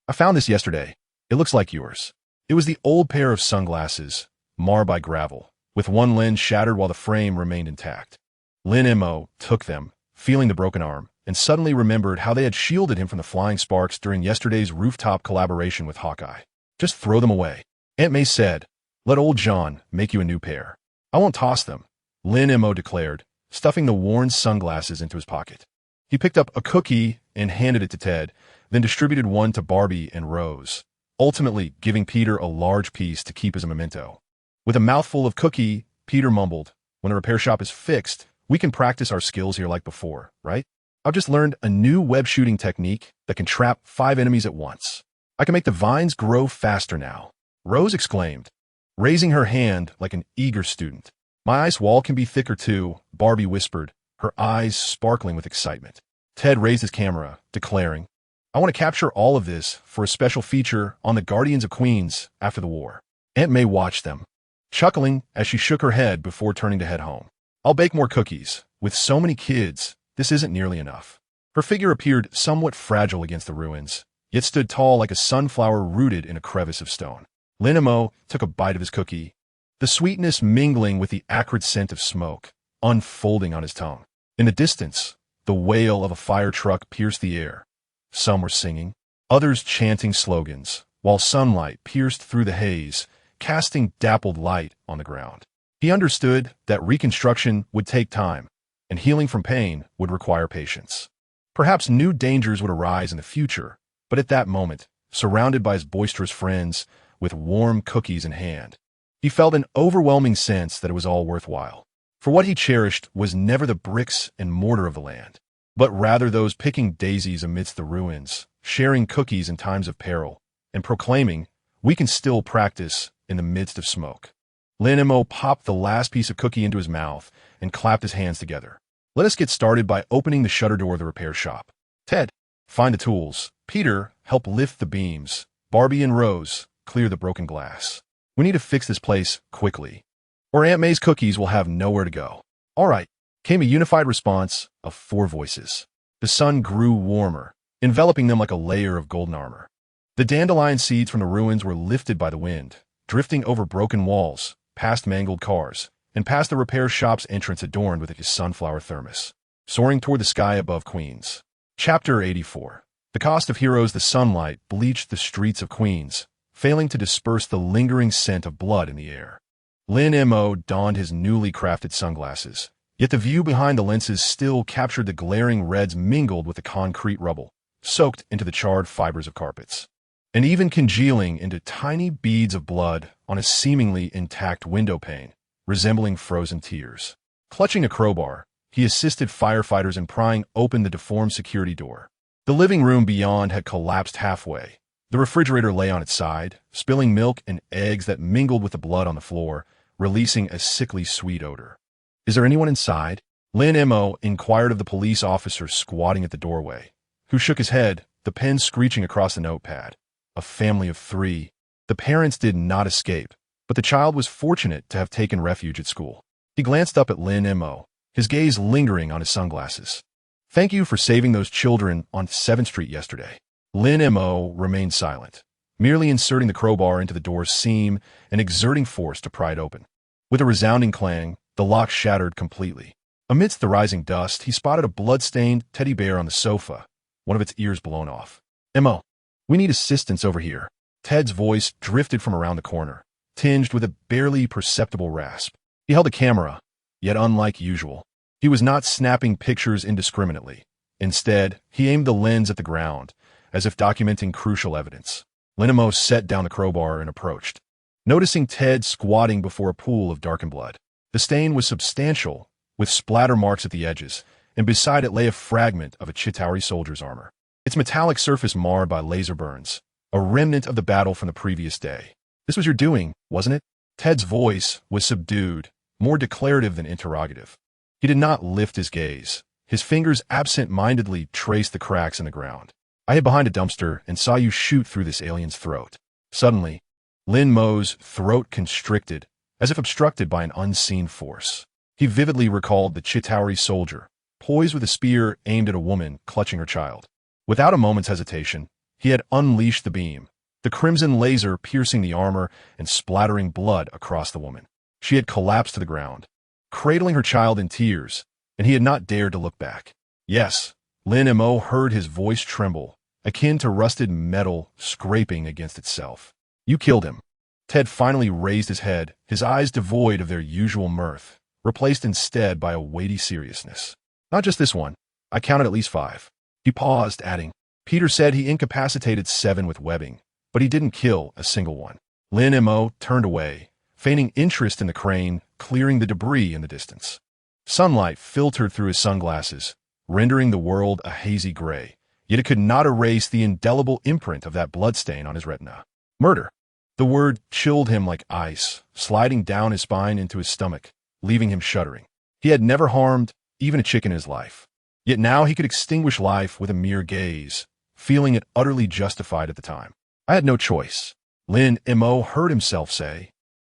I found this yesterday. It looks like yours. It was the old pair of sunglasses, marred by gravel, with one lens shattered while the frame remained intact. Lin Mo took them, feeling the broken arm, and suddenly remembered how they had shielded him from the flying sparks during yesterday's rooftop collaboration with Hawkeye. Just throw them away. Aunt May said, let old John make you a new pair. I won't toss them, Lin Mo declared, stuffing the worn sunglasses into his pocket. He picked up a cookie and handed it to Ted, then distributed one to Barbie and Rose, ultimately giving Peter a large piece to keep as a memento. With a mouthful of cookie, Peter mumbled, when the repair shop is fixed, we can practice our skills here like before, right? I've just learned a new web shooting technique that can trap 5 enemies at once. I can make the vines grow faster now, Rose exclaimed, raising her hand like an eager student. My ice wall can be thicker too, Barbie whispered, her eyes sparkling with excitement. Ted raised his camera, declaring, I want to capture all of this for a special feature on the Guardians of Queens after the war. Aunt May watched them, chuckling as she shook her head before turning to head home. I'll bake more cookies. With so many kids, this isn't nearly enough. Her figure appeared somewhat fragile against the ruins, yet stood tall like a sunflower rooted in a crevice of stone. Lin Mo took a bite of his cookie, the sweetness mingling with the acrid scent of smoke, unfolding on his tongue. In the distance, the wail of a fire truck pierced the air. Some were singing, others chanting slogans, while sunlight pierced through the haze, casting dappled light on the ground. He understood that reconstruction would take time, and healing from pain would require patience. Perhaps new dangers would arise in the future, but at that moment, surrounded by his boisterous friends, with warm cookies in hand, He felt an overwhelming sense that it was all worthwhile. For what he cherished was never the bricks and mortar of the land, but rather those picking daisies amidst the ruins, sharing cookies in times of peril, and proclaiming, "We can still practice in the midst of smoke." Lin Mo popped the last piece of cookie into his mouth and clapped his hands together. "Let us get started by opening the shutter door of the repair shop. Ted, find the tools. Peter, help lift the beams. Barbie and Rose, clear the broken glass. We need to fix this place quickly, or Aunt May's cookies will have nowhere to go." "All right," came a unified response of 4 voices. The sun grew warmer, enveloping them like a layer of golden armor. The dandelion seeds from the ruins were lifted by the wind, drifting over broken walls, past mangled cars, and past the repair shop's entrance adorned with its sunflower thermos, soaring toward the sky above Queens. Chapter 84. The cost of heroes. The sunlight bleached the streets of Queens, failing to disperse the lingering scent of blood in the air. Lin Mo donned his newly crafted sunglasses, yet the view behind the lenses still captured the glaring reds mingled with the concrete rubble, soaked into the charred fibers of carpets, and even congealing into tiny beads of blood on a seemingly intact window pane, resembling frozen tears. Clutching a crowbar, he assisted firefighters in prying open the deformed security door. The living room beyond had collapsed halfway. The refrigerator lay on its side, spilling milk and eggs that mingled with the blood on the floor, releasing a sickly sweet odor. "Is there anyone inside?" Lin Mo inquired of the police officer squatting at the doorway, who shook his head, the pen screeching across the notepad. "A family of 3. The parents did not escape, but the child was fortunate to have taken refuge at school." He glanced up at Lin Mo, his gaze lingering on his sunglasses. "Thank you for saving those children on 7th Street yesterday." Lin Mo remained silent, merely inserting the crowbar into the door's seam and exerting force to pry it open. With a resounding clang, the lock shattered completely. Amidst the rising dust, he spotted a blood-stained teddy bear on the sofa, one of its ears blown off. "Mo, we need assistance over here." Ted's voice drifted from around the corner, tinged with a barely perceptible rasp. He held a camera, yet unlike usual, he was not snapping pictures indiscriminately. Instead, he aimed the lens at the ground, as if documenting crucial evidence. Lin Mo set down the crowbar and approached, noticing Ted squatting before a pool of darkened blood. The stain was substantial, with splatter marks at the edges, and beside it lay a fragment of a Chitauri soldier's armor, its metallic surface marred by laser burns, a remnant of the battle from the previous day. "This was your doing, wasn't it?" Ted's voice was subdued, more declarative than interrogative. He did not lift his gaze. His fingers absent-mindedly traced the cracks in the ground. "I hid behind a dumpster and saw you shoot through this alien's throat." Suddenly, Lin Mo's throat constricted, as if obstructed by an unseen force. He vividly recalled the Chitauri soldier, poised with a spear aimed at a woman clutching her child. Without a moment's hesitation, he had unleashed the beam, the crimson laser piercing the armor and splattering blood across the woman. She had collapsed to the ground, cradling her child in tears, and he had not dared to look back. Yes, Lin Mo heard his voice tremble, akin to rusted metal scraping against itself. "You killed him." Ted finally raised his head, his eyes devoid of their usual mirth, replaced instead by a weighty seriousness. "Not just this one. I counted at least 5. He paused, adding, "Peter said he incapacitated 7 with webbing, but he didn't kill a single one." Lin Mo turned away, feigning interest in the crane, clearing the debris in the distance. Sunlight filtered through his sunglasses, rendering the world a hazy gray, yet it could not erase the indelible imprint of that bloodstain on his retina. Murder. The word chilled him like ice, sliding down his spine into his stomach, leaving him shuddering. He had never harmed even a chicken in his life. Yet now he could extinguish life with a mere gaze, feeling it utterly justified at the time. "I had no choice," Lin Mo heard himself say.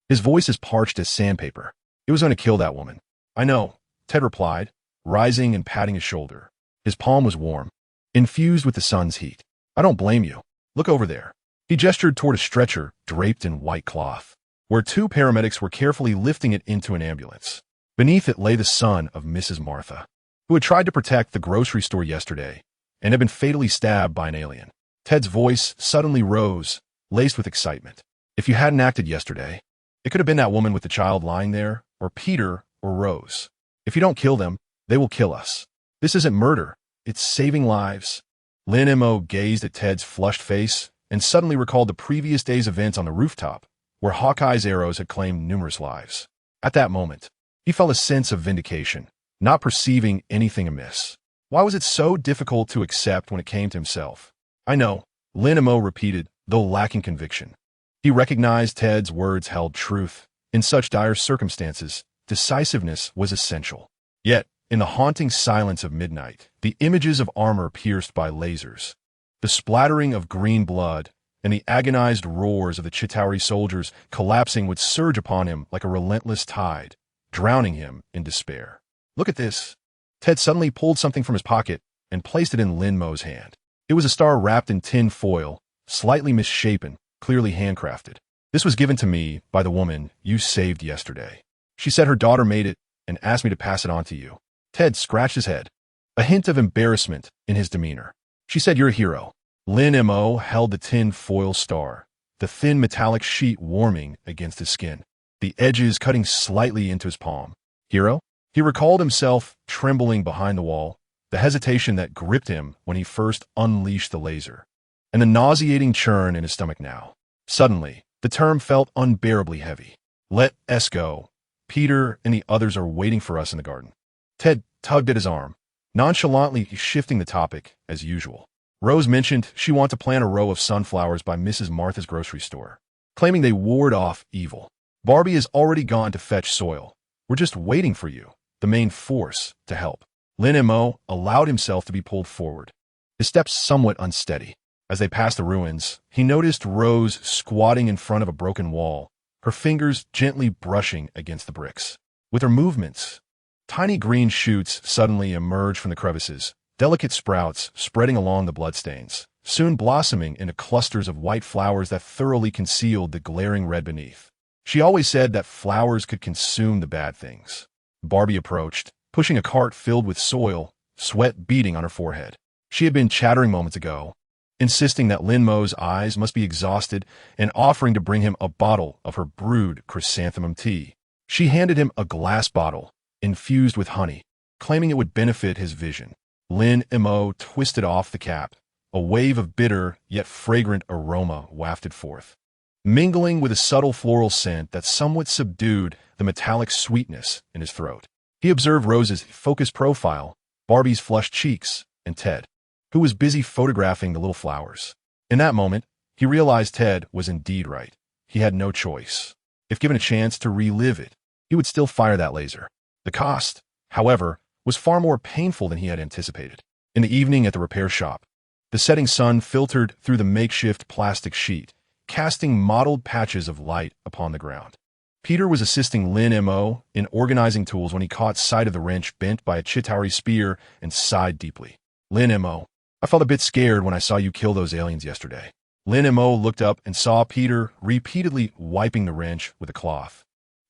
His voice as parched as sandpaper. "It was going to kill that woman." "I know," Ted replied, rising and patting his shoulder. His palm was warm, infused with the sun's heat. "I don't blame you. Look over there." He gestured toward a stretcher draped in white cloth, where 2 paramedics were carefully lifting it into an ambulance. Beneath it lay the son of Mrs. Martha, who had tried to protect the grocery store yesterday and had been fatally stabbed by an alien. Ted's voice suddenly rose, laced with excitement. "If you hadn't acted yesterday, it could have been that woman with the child lying there, or Peter, or Rose. If you don't kill them, they will kill us. This isn't murder. It's saving lives." Lin Mo gazed at Ted's flushed face and suddenly recalled the previous day's events on the rooftop, where Hawkeye's arrows had claimed numerous lives. At that moment, he felt a sense of vindication, not perceiving anything amiss. Why was it so difficult to accept when it came to himself? I know, Lin Mo repeated, though lacking conviction. He recognized Ted's words held truth. In such dire circumstances, decisiveness was essential. Yet, in the haunting silence of midnight, the images of armor pierced by lasers, the splattering of green blood, and the agonized roars of the Chitauri soldiers collapsing would surge upon him like a relentless tide, drowning him in despair. Look at this. Ted suddenly pulled something from his pocket and placed it in Lin Mo's hand. It was a star wrapped in tin foil, slightly misshapen, clearly handcrafted. This was given to me by the woman you saved yesterday. She said her daughter made it and asked me to pass it on to you. Ted scratched his head, a hint of embarrassment in his demeanor. She said, "You're a hero." Lin Mo held the tin foil star, the thin metallic sheet warming against his skin, the edges cutting slightly into his palm. Hero? He recalled himself trembling behind the wall, the hesitation that gripped him when he first unleashed the laser, and the nauseating churn in his stomach now. Suddenly, the term felt unbearably heavy. Let us go. Peter and the others are waiting for us in the garden. Ted tugged at his arm, nonchalantly shifting the topic as usual. Rose mentioned she wanted to plant a row of sunflowers by Mrs. Martha's grocery store, claiming they ward off evil. Barbie has already gone to fetch soil. We're just waiting for you, the main force, to help. Lin Mo allowed himself to be pulled forward, his steps somewhat unsteady. As they passed the ruins, he noticed Rose squatting in front of a broken wall, her fingers gently brushing against the bricks. With her movements, tiny green shoots suddenly emerged from the crevices, delicate sprouts spreading along the bloodstains, soon blossoming into clusters of white flowers that thoroughly concealed the glaring red beneath. She always said that flowers could consume the bad things. Barbie approached, pushing a cart filled with soil, sweat beading on her forehead. She had been chattering moments ago, insisting that Lin Mo's eyes must be exhausted and offering to bring him a bottle of her brewed chrysanthemum tea. She handed him a glass bottle, infused with honey, claiming it would benefit his vision. Lin Mo twisted off the cap. A wave of bitter yet fragrant aroma wafted forth, mingling with a subtle floral scent that somewhat subdued the metallic sweetness in his throat. He observed Rose's focused profile, Barbie's flushed cheeks, and Ted, who was busy photographing the little flowers. In that moment, he realized Ted was indeed right. He had no choice. If given a chance to relive it, he would still fire that laser. The cost, however, was far more painful than he had anticipated. In the evening at the repair shop, the setting sun filtered through the makeshift plastic sheet, casting mottled patches of light upon the ground. Peter was assisting Lin Mo in organizing tools when he caught sight of the wrench bent by a Chitauri spear and sighed deeply. Lin Mo, I felt a bit scared when I saw you kill those aliens yesterday. Lin Mo looked up and saw Peter repeatedly wiping the wrench with a cloth,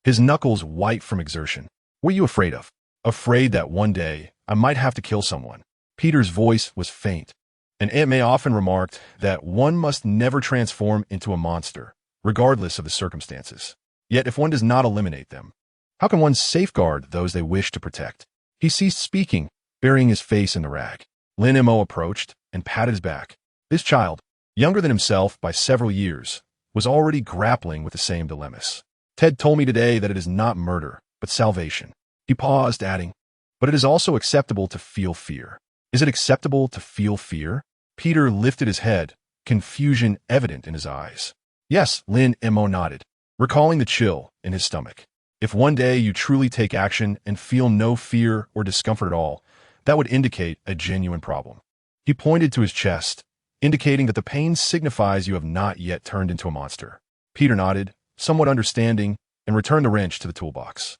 his knuckles white from exertion. What are you afraid of? Afraid that one day I might have to kill someone. Peter's voice was faint, and Aunt May often remarked that one must never transform into a monster, regardless of the circumstances. Yet if one does not eliminate them, how can one safeguard those they wish to protect? He ceased speaking, burying his face in the rag. Lin Mo approached and patted his back. This child, younger than himself by several years, was already grappling with the same dilemmas. Ted told me today that it is not murder, but salvation. He paused, adding, but it is also acceptable to feel fear. Is it acceptable to feel fear? Peter lifted his head, confusion evident in his eyes. Yes, Lin Mo nodded, recalling the chill in his stomach. If one day you truly take action and feel no fear or discomfort at all, that would indicate a genuine problem. He pointed to his chest, indicating that the pain signifies you have not yet turned into a monster. Peter nodded, somewhat understanding, and returned the wrench to the toolbox.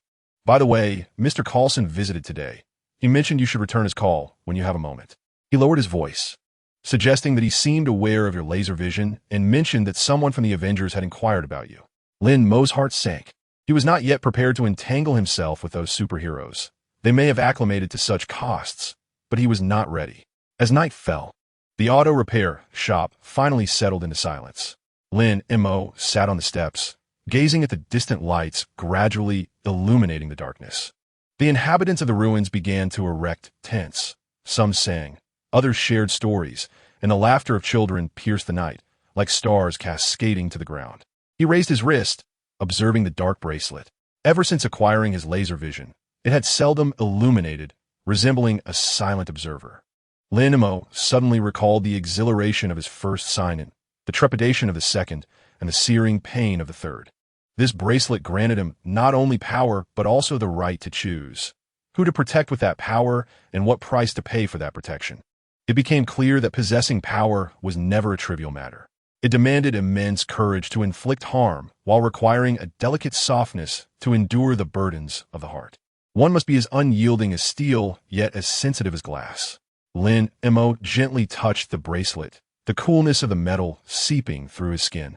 By the way, Mr. Carlson visited today. He mentioned you should return his call when you have a moment. He lowered his voice, suggesting that he seemed aware of your laser vision and mentioned that someone from the Avengers had inquired about you. Lin Mo's heart sank. He was not yet prepared to entangle himself with those superheroes. They may have acclimated to such costs, but he was not ready. As night fell, the auto repair shop finally settled into silence. Lin Mo sat on the steps, gazing at the distant lights gradually illuminating the darkness. The inhabitants of the ruins began to erect tents. Some sang, others shared stories, and the laughter of children pierced the night, like stars cascading to the ground. He raised his wrist, observing the dark bracelet. Ever since acquiring his laser vision, it had seldom illuminated, resembling a silent observer. Lin Mo suddenly recalled the exhilaration of his first sign-in, the trepidation of the second, and the searing pain of the third. This bracelet granted him not only power, but also the right to choose who to protect with that power and what price to pay for that protection. It became clear that possessing power was never a trivial matter. It demanded immense courage to inflict harm while requiring a delicate softness to endure the burdens of the heart. One must be as unyielding as steel, yet as sensitive as glass. Lin Mo gently touched the bracelet, the coolness of the metal seeping through his skin,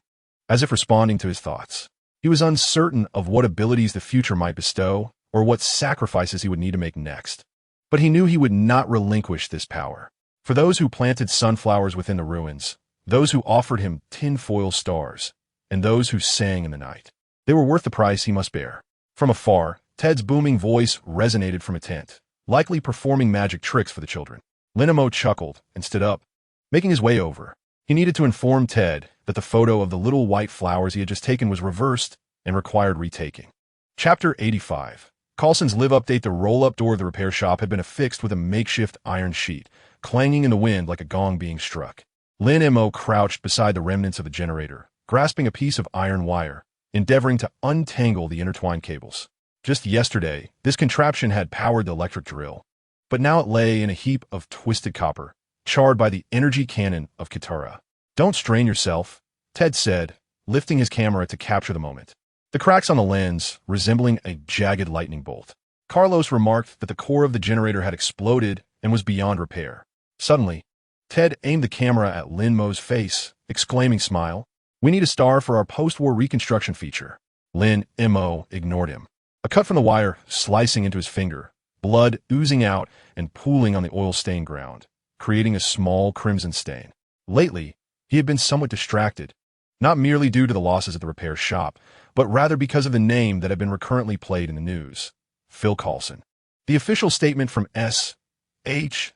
as if responding to his thoughts. He was uncertain of what abilities the future might bestow or what sacrifices he would need to make next. But he knew he would not relinquish this power. For those who planted sunflowers within the ruins, those who offered him tinfoil stars, and those who sang in the night, they were worth the price he must bear. From afar, Ted's booming voice resonated from a tent, likely performing magic tricks for the children. Lin Mo chuckled and stood up, making his way over. He needed to inform Ted that the photo of the little white flowers he had just taken was reversed and required retaking. Chapter 85. Coulson's live update. The roll-up door of the repair shop had been affixed with a makeshift iron sheet, clanging in the wind like a gong being struck. Lin Mo crouched beside the remnants of the generator, grasping a piece of iron wire, endeavoring to untangle the intertwined cables. Just yesterday, this contraption had powered the electric drill, but now it lay in a heap of twisted copper, charred by the energy cannon of Kitara. "Don't strain yourself," Ted said, lifting his camera to capture the moment. The cracks on the lens, resembling a jagged lightning bolt. Carlos remarked that the core of the generator had exploded and was beyond repair. Suddenly, Ted aimed the camera at Lin Mo's face, exclaiming, "Smile. We need a star for our post-war reconstruction feature." Lin Mo ignored him. A cut from the wire slicing into his finger, blood oozing out and pooling on the oil-stained ground, creating a small crimson stain. Lately, he had been somewhat distracted, not merely due to the losses at the repair shop, but rather because of the name that had been recurrently played in the news: Phil Coulson. The official statement from SHIELD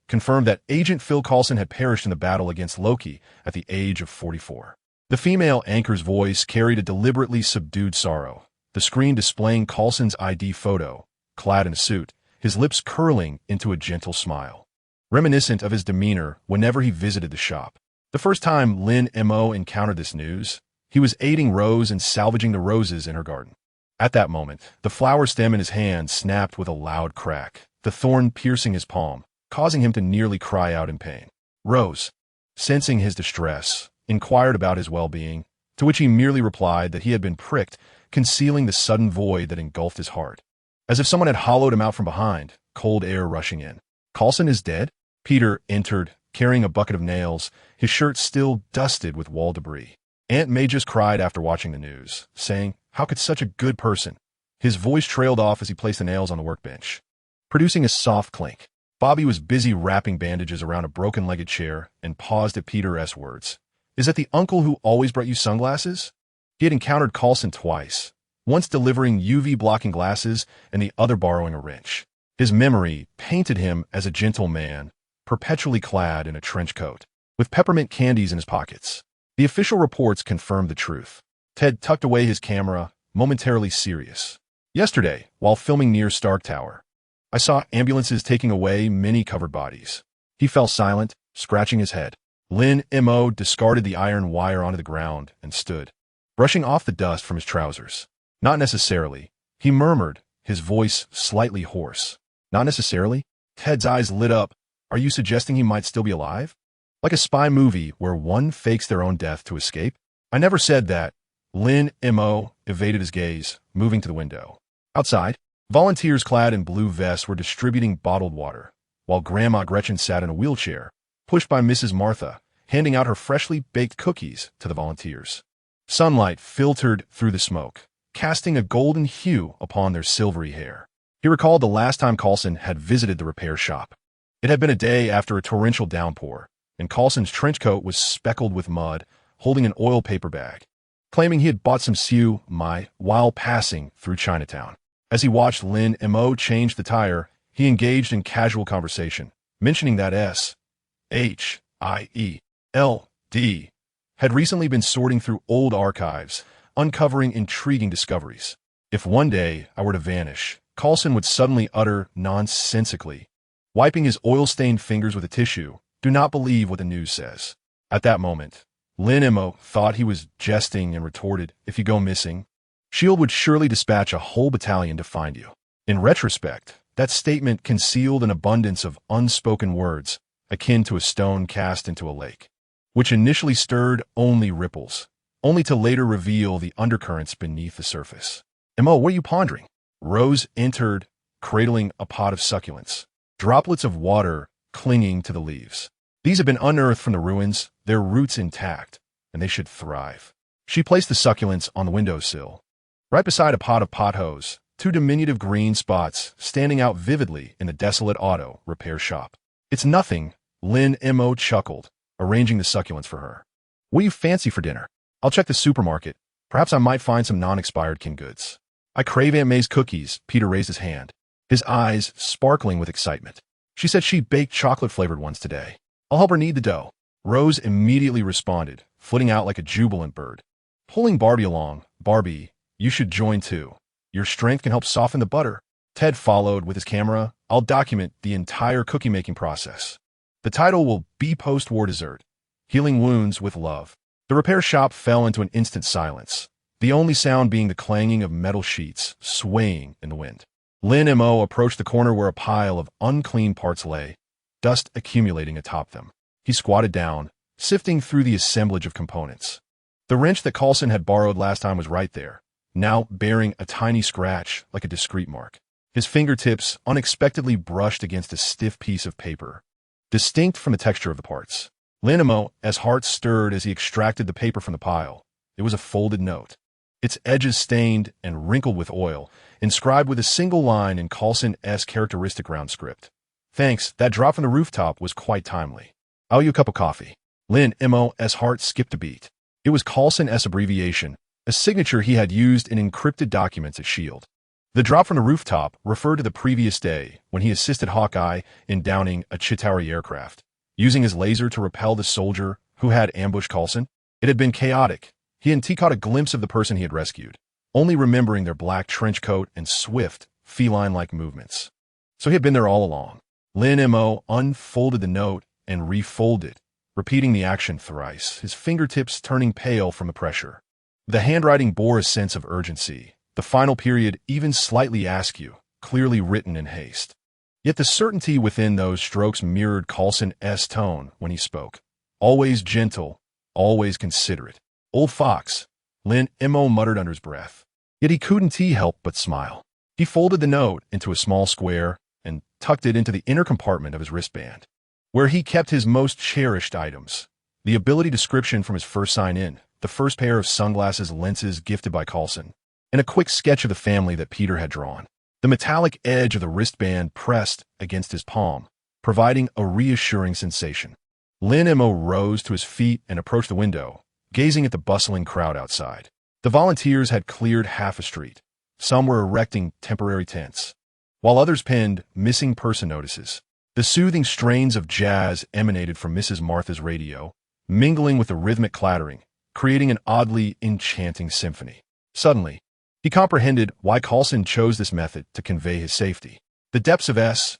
confirmed that Agent Phil Coulson had perished in the battle against Loki at the age of 44. The female anchor's voice carried a deliberately subdued sorrow, the screen displaying Coulson's ID photo, clad in a suit, his lips curling into a gentle smile, reminiscent of his demeanor whenever he visited the shop. The first time Lin Mo encountered this news, he was aiding Rose in salvaging the roses in her garden. At that moment, the flower stem in his hand snapped with a loud crack, the thorn piercing his palm, causing him to nearly cry out in pain. Rose, sensing his distress, inquired about his well-being, to which he merely replied that he had been pricked, concealing the sudden void that engulfed his heart. As if someone had hollowed him out from behind, cold air rushing in. "Coulson is dead?" Peter entered, carrying a bucket of nails, his shirt still dusted with wall debris. Aunt May just cried after watching the news, saying, "How could such a good person?" His voice trailed off as he placed the nails on the workbench, producing a soft clink. Bobby was busy wrapping bandages around a broken-legged chair and paused at Peter's words. "Is that the uncle who always brought you sunglasses?" He had encountered Coulson twice, once delivering UV-blocking glasses and the other borrowing a wrench. His memory painted him as a gentle man, perpetually clad in a trench coat, with peppermint candies in his pockets. The official reports confirmed the truth. Ted tucked away his camera, momentarily serious. "Yesterday, while filming near Stark Tower, I saw ambulances taking away many covered bodies." He fell silent, scratching his head. Lin Mo discarded the iron wire onto the ground and stood, brushing off the dust from his trousers. "Not necessarily," he murmured, his voice slightly hoarse. "Not necessarily?" Ted's eyes lit up. "Are you suggesting he might still be alive? Like a spy movie where one fakes their own death to escape?" "I never said that." Lin Mo evaded his gaze, moving to the window. Outside, volunteers clad in blue vests were distributing bottled water, while Grandma Gretchen sat in a wheelchair, pushed by Mrs. Martha, handing out her freshly baked cookies to the volunteers. Sunlight filtered through the smoke, casting a golden hue upon their silvery hair. He recalled the last time Coulson had visited the repair shop. It had been a day after a torrential downpour, and Coulson's trench coat was speckled with mud, holding an oil paper bag, claiming he had bought some siu mai while passing through Chinatown. As he watched Lin Mo change the tire, he engaged in casual conversation, mentioning that SHIELD had recently been sorting through old archives, uncovering intriguing discoveries. If one day I were to vanish, Coulson would suddenly utter nonsensically, wiping his oil-stained fingers with a tissue, "Do not believe what the news says." At that moment, Lin Mo thought he was jesting and retorted, "If you go missing, S.H.I.E.L.D. would surely dispatch a whole battalion to find you." In retrospect, that statement concealed an abundance of unspoken words, akin to a stone cast into a lake, which initially stirred only ripples, only to later reveal the undercurrents beneath the surface. "Mo, what are you pondering?" Rose entered, cradling a pot of succulents, droplets of water clinging to the leaves. These had been unearthed from the ruins, their roots intact, and they should thrive. She placed the succulents on the windowsill, right beside a pot of pothos, two diminutive green spots standing out vividly in the desolate auto repair shop. "It's nothing," Lin Mo chuckled, arranging the succulents for her. "What do you fancy for dinner? I'll check the supermarket. Perhaps I might find some non-expired canned goods." "I crave Aunt May's cookies." Peter raised his hand, his eyes sparkling with excitement. "She said she baked chocolate-flavored ones today. I'll help her knead the dough." Rose immediately responded, flitting out like a jubilant bird, pulling Barbie along. "Barbie, you should join too. Your strength can help soften the butter." Ted followed with his camera. "I'll document the entire cookie-making process. The title will be Post-War Dessert, Healing Wounds with Love." The repair shop fell into an instant silence, the only sound being the clanging of metal sheets swaying in the wind. Lin Mo approached the corner where a pile of unclean parts lay, dust accumulating atop them. He squatted down, sifting through the assemblage of components. The wrench that Coulson had borrowed last time was right there, now bearing a tiny scratch like a discrete mark. His fingertips unexpectedly brushed against a stiff piece of paper, distinct from the texture of the parts. Lin Mo's heart stirred as he extracted the paper from the pile. It was a folded note, its edges stained and wrinkled with oil, inscribed with a single line in Coulson's characteristic round script. "Thanks, that drop from the rooftop was quite timely. I'll you a cup of coffee." Lin Mo's heart skipped a beat. It was Coulson's abbreviation, a signature he had used in encrypted documents at S.H.I.E.L.D. The drop from the rooftop referred to the previous day when he assisted Hawkeye in downing a Chitauri aircraft, using his laser to repel the soldier who had ambushed Coulson. It had been chaotic. He and T caught a glimpse of the person he had rescued, only remembering their black trench coat and swift, feline-like movements. So he had been there all along. Lin Mo unfolded the note and refolded, repeating the action thrice, his fingertips turning pale from the pressure. The handwriting bore a sense of urgency, the final period even slightly askew, clearly written in haste. Yet the certainty within those strokes mirrored Coulson's tone when he spoke. Always gentle, always considerate. "Old fox," Lin Mo muttered under his breath. Yet he couldn't help but smile. He folded the note into a small square and tucked it into the inner compartment of his wristband, where he kept his most cherished items. The ability description from his first sign-in, the first pair of sunglasses lenses gifted by Coulson, and a quick sketch of the family that Peter had drawn. The metallic edge of the wristband pressed against his palm, providing a reassuring sensation. Lin Mo rose to his feet and approached the window, gazing at the bustling crowd outside. The volunteers had cleared half a street. Some were erecting temporary tents, while others pinned missing person notices. The soothing strains of jazz emanated from Mrs. Martha's radio, mingling with the rhythmic clattering, creating an oddly enchanting symphony. Suddenly, he comprehended why Coulson chose this method to convey his safety. The depths of S.H.I.E.L.D.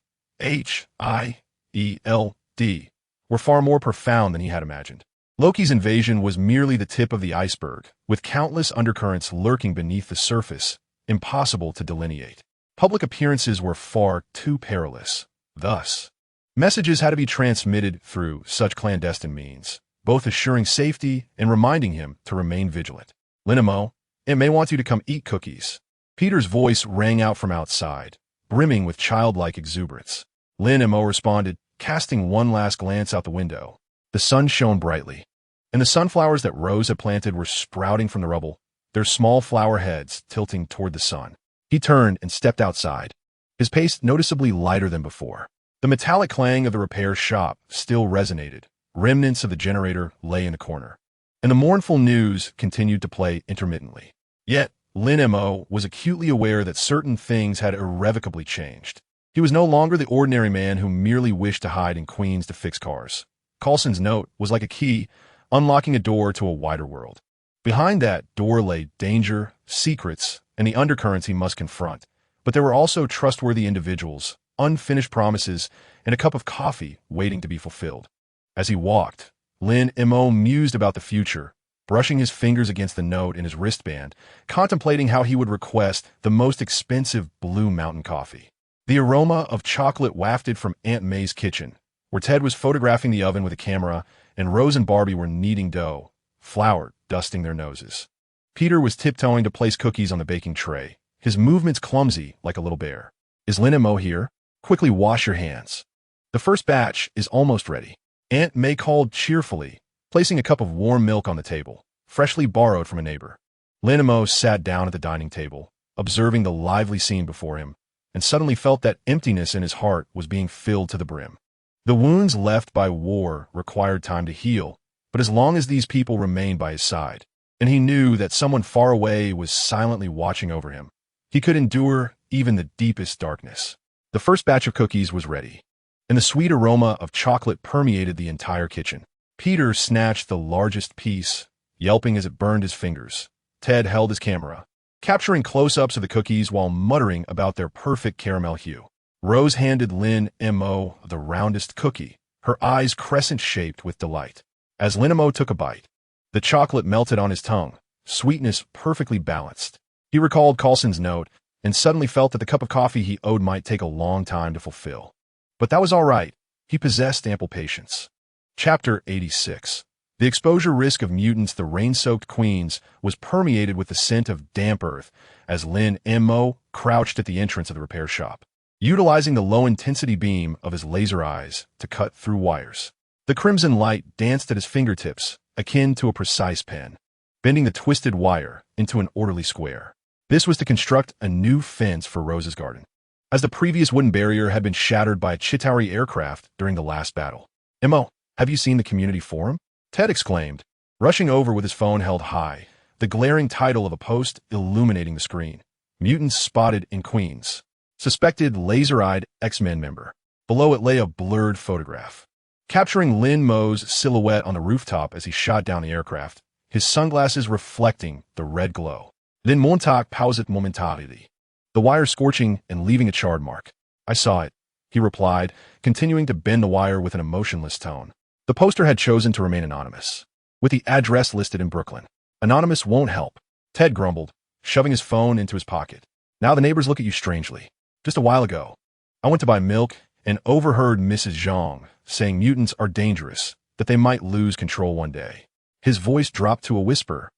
were far more profound than he had imagined. Loki's invasion was merely the tip of the iceberg, with countless undercurrents lurking beneath the surface, impossible to delineate. Public appearances were far too perilous. Thus, messages had to be transmitted through such clandestine means, both assuring safety and reminding him to remain vigilant. "Lin Mo, it may want you to come eat cookies." Peter's voice rang out from outside, brimming with childlike exuberance. Lin Mo responded, casting one last glance out the window. The sun shone brightly, and the sunflowers that Rose had planted were sprouting from the rubble, their small flower heads tilting toward the sun. He turned and stepped outside, his pace noticeably lighter than before. The metallic clang of the repair shop still resonated. Remnants of the generator lay in the corner, and the mournful news continued to play intermittently. Yet, Lin Mo was acutely aware that certain things had irrevocably changed. He was no longer the ordinary man who merely wished to hide in Queens to fix cars. Coulson's note was like a key, unlocking a door to a wider world. Behind that door lay danger, secrets, and the undercurrents he must confront. But there were also trustworthy individuals, unfinished promises, and a cup of coffee waiting to be fulfilled. As he walked, Lin Mo mused about the future, brushing his fingers against the note in his wristband, contemplating how he would request the most expensive Blue Mountain coffee. The aroma of chocolate wafted from Aunt May's kitchen, where Ted was photographing the oven with a camera and Rose and Barbie were kneading dough, flour dusting their noses. Peter was tiptoeing to place cookies on the baking tray, his movements clumsy like a little bear. Is Lin Mo here? Quickly wash your hands. The first batch is almost ready. Aunt May called cheerfully, placing a cup of warm milk on the table, freshly borrowed from a neighbor. Lin Mo sat down at the dining table, observing the lively scene before him, and suddenly felt that emptiness in his heart was being filled to the brim. The wounds left by war required time to heal, but as long as these people remained by his side, and he knew that someone far away was silently watching over him, he could endure even the deepest darkness. The first batch of cookies was ready, and the sweet aroma of chocolate permeated the entire kitchen. Peter snatched the largest piece, yelping as it burned his fingers. Ted held his camera, capturing close-ups of the cookies while muttering about their perfect caramel hue. Rose handed Lin Mo the roundest cookie, her eyes crescent-shaped with delight. As Lin Mo took a bite, the chocolate melted on his tongue, sweetness perfectly balanced. He recalled Coulson's note and suddenly felt that the cup of coffee he owed might take a long time to fulfill. But that was all right. He possessed ample patience. Chapter 86. The exposure risk of mutants, the rain-soaked queens, was permeated with the scent of damp earth as Lin Mo crouched at the entrance of the repair shop, utilizing the low-intensity beam of his laser eyes to cut through wires. The crimson light danced at his fingertips, akin to a precise pen, bending the twisted wire into an orderly square. This was to construct a new fence for Rose's garden, as the previous wooden barrier had been shattered by a Chitauri aircraft during the last battle. Mo, have you seen the community forum? Ted exclaimed, rushing over with his phone held high, the glaring title of a post illuminating the screen. Mutants spotted in Queens. Suspected laser-eyed X-Men member. Below it lay a blurred photograph, capturing Lin Mo's silhouette on the rooftop as he shot down the aircraft, his sunglasses reflecting the red glow. Then Montag pauset momentarily, the wire scorching and leaving a charred mark. I saw it, he replied, continuing to bend the wire with an emotionless tone. The poster had chosen to remain anonymous, with the address listed in Brooklyn. Anonymous won't help, Ted grumbled, shoving his phone into his pocket. Now the neighbors look at you strangely. Just a while ago, I went to buy milk and overheard Mrs. Zhang saying mutants are dangerous, that they might lose control one day. His voice dropped to a whisper.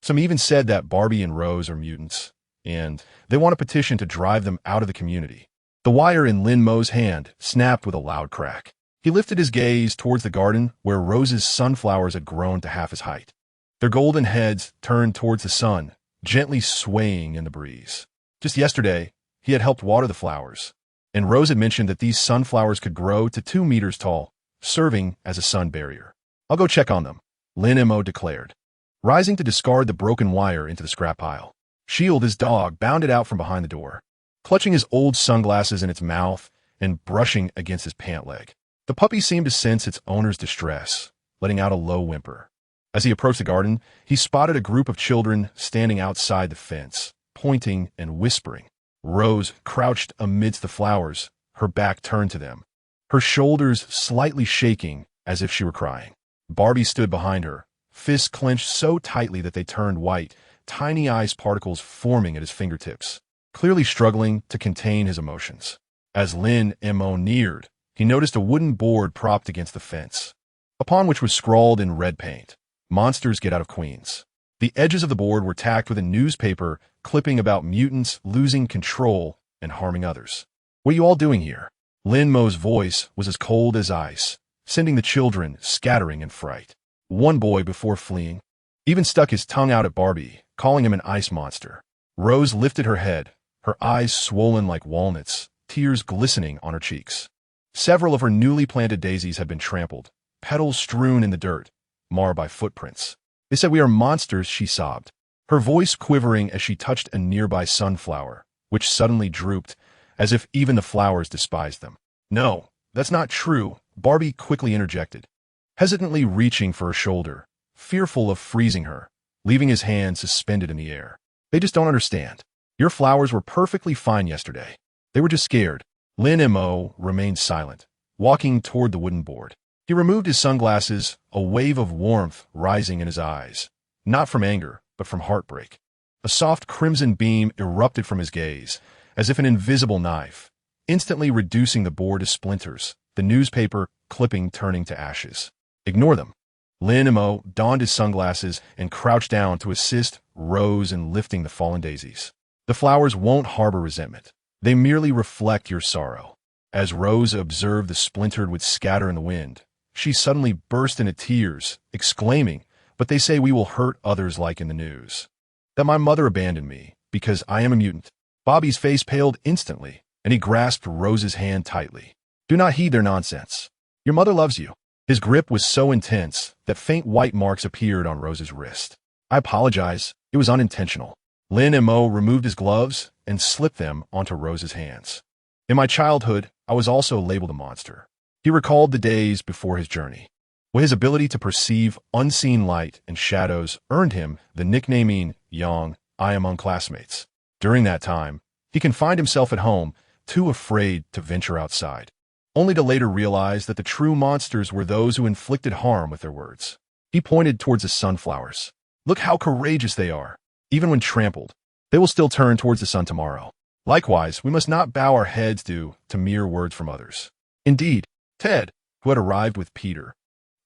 Some even said that Barbie and Rose are mutants, and they want a petition to drive them out of the community. The wire in Lin Mo's hand snapped with a loud crack. He lifted his gaze towards the garden where Rose's sunflowers had grown to half his height. Their golden heads turned towards the sun, gently swaying in the breeze. Just yesterday, he had helped water the flowers, and Rose had mentioned that these sunflowers could grow to 2 meters tall, serving as a sun barrier. I'll go check on them, Lin Mo declared, rising to discard the broken wire into the scrap pile. Shield, his dog, bounded out from behind the door, clutching his old sunglasses in its mouth and brushing against his pant leg. The puppy seemed to sense its owner's distress, letting out a low whimper. As he approached the garden, he spotted a group of children standing outside the fence, pointing and whispering. Rose crouched amidst the flowers, her back turned to them, her shoulders slightly shaking as if she were crying. Barbie stood behind her, fists clenched so tightly that they turned white, tiny ice particles forming at his fingertips, clearly struggling to contain his emotions. As Lin Mo neared, he noticed a wooden board propped against the fence, upon which was scrawled in red paint, "Monsters get out of Queens." The edges of the board were tacked with a newspaper clipping about mutants losing control and harming others. What are you all doing here? Lin Mo's voice was as cold as ice, sending the children scattering in fright. One boy, before fleeing, even stuck his tongue out at Barbie, calling him an ice monster. Rose lifted her head, her eyes swollen like walnuts, tears glistening on her cheeks. Several of her newly planted daisies had been trampled, petals strewn in the dirt, marred by footprints. They said we are monsters, she sobbed, her voice quivering as she touched a nearby sunflower, which suddenly drooped, as if even the flowers despised them. No, that's not true, Barbie quickly interjected, hesitantly reaching for her shoulder, fearful of freezing her, leaving his hand suspended in the air. They just don't understand. Your flowers were perfectly fine yesterday. They were just scared. Lin Mo remained silent, walking toward the wooden board. He removed his sunglasses, a wave of warmth rising in his eyes, not from anger, but from heartbreak. A soft crimson beam erupted from his gaze, as if an invisible knife, instantly reducing the board to splinters, the newspaper clipping turning to ashes. Ignore them. Lin Mo donned his sunglasses and crouched down to assist Rose in lifting the fallen daisies. The flowers won't harbor resentment. They merely reflect your sorrow. As Rose observed the splintered wood scatter in the wind, she suddenly burst into tears, exclaiming, "But they say we will hurt others like in the news. That my mother abandoned me, because I am a mutant." Bobby's face paled instantly, and he grasped Rose's hand tightly. "Do not heed their nonsense. Your mother loves you." His grip was so intense that faint white marks appeared on Rose's wrist. "I apologize. It was unintentional." Lin Mo removed his gloves and slipped them onto Rose's hands. "In my childhood, I was also labeled a monster." He recalled the days before his journey, where his ability to perceive unseen light and shadows earned him the nicknaming Young I among classmates. During that time, he confined himself at home, too afraid to venture outside, only to later realize that the true monsters were those who inflicted harm with their words. He pointed towards the sunflowers. "Look how courageous they are. Even when trampled, they will still turn towards the sun tomorrow. Likewise, we must not bow our heads to mere words from others." Indeed, Ted, who had arrived with Peter,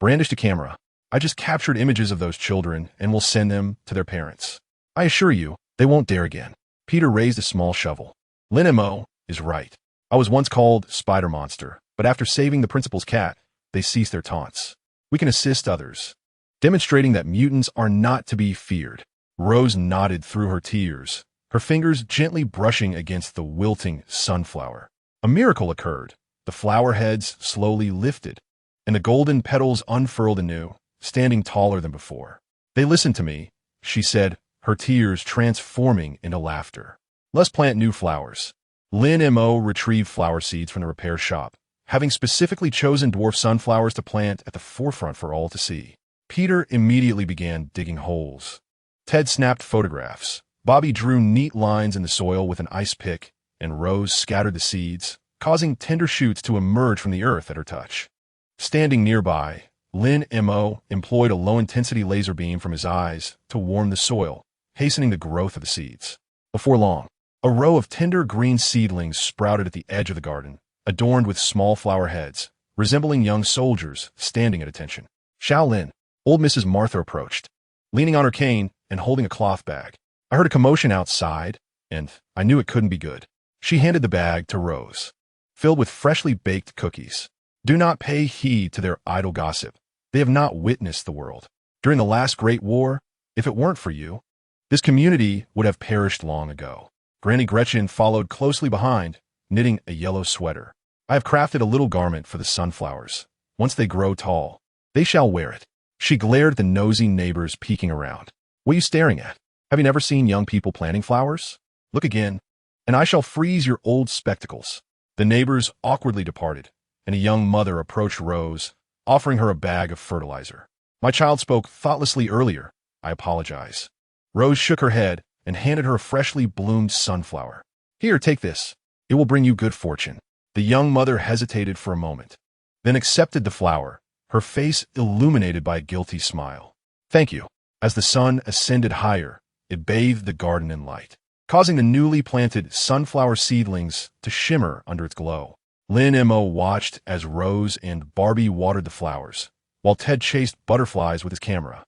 brandished a camera. "I just captured images of those children and will send them to their parents. I assure you, they won't dare again." Peter raised a small shovel. "Lin Mo is right. I was once called Spider Monster, but after saving the principal's cat, they ceased their taunts. We can assist others," demonstrating that mutants are not to be feared. Rose nodded through her tears, her fingers gently brushing against the wilting sunflower. A miracle occurred. The flower heads slowly lifted, and the golden petals unfurled anew, standing taller than before. "They listened to me," she said, her tears transforming into laughter. "Let's plant new flowers." Lin Mo retrieved flower seeds from the repair shop, having specifically chosen dwarf sunflowers to plant at the forefront for all to see. Peter immediately began digging holes. Ted snapped photographs. Bobby drew neat lines in the soil with an ice pick, and Rose scattered the seeds, causing tender shoots to emerge from the earth at her touch. Standing nearby, Lin Mo employed a low-intensity laser beam from his eyes to warm the soil, hastening the growth of the seeds. Before long, a row of tender green seedlings sprouted at the edge of the garden, adorned with small flower heads, resembling young soldiers standing at attention. Shaolin, old Mrs. Martha approached, leaning on her cane and holding a cloth bag. "I heard a commotion outside, and I knew it couldn't be good." She handed the bag to Rose, filled with freshly baked cookies. "Do not pay heed to their idle gossip. They have not witnessed the world. During the last Great War, if it weren't for you, this community would have perished long ago." Granny Gretchen followed closely behind, knitting a yellow sweater. "I have crafted a little garment for the sunflowers. Once they grow tall, they shall wear it." She glared at the nosy neighbors peeking around. "What are you staring at? Have you never seen young people planting flowers? Look again, and I shall freeze your old spectacles." The neighbors awkwardly departed, and a young mother approached Rose, offering her a bag of fertilizer. "My child spoke thoughtlessly earlier. I apologize." Rose shook her head and handed her a freshly bloomed sunflower. "Here, take this. It will bring you good fortune." The young mother hesitated for a moment, then accepted the flower, her face illuminated by a guilty smile. "Thank you." As the sun ascended higher, it bathed the garden in light, causing the newly planted sunflower seedlings to shimmer under its glow. Lin Mo watched as Rose and Barbie watered the flowers, while Ted chased butterflies with his camera,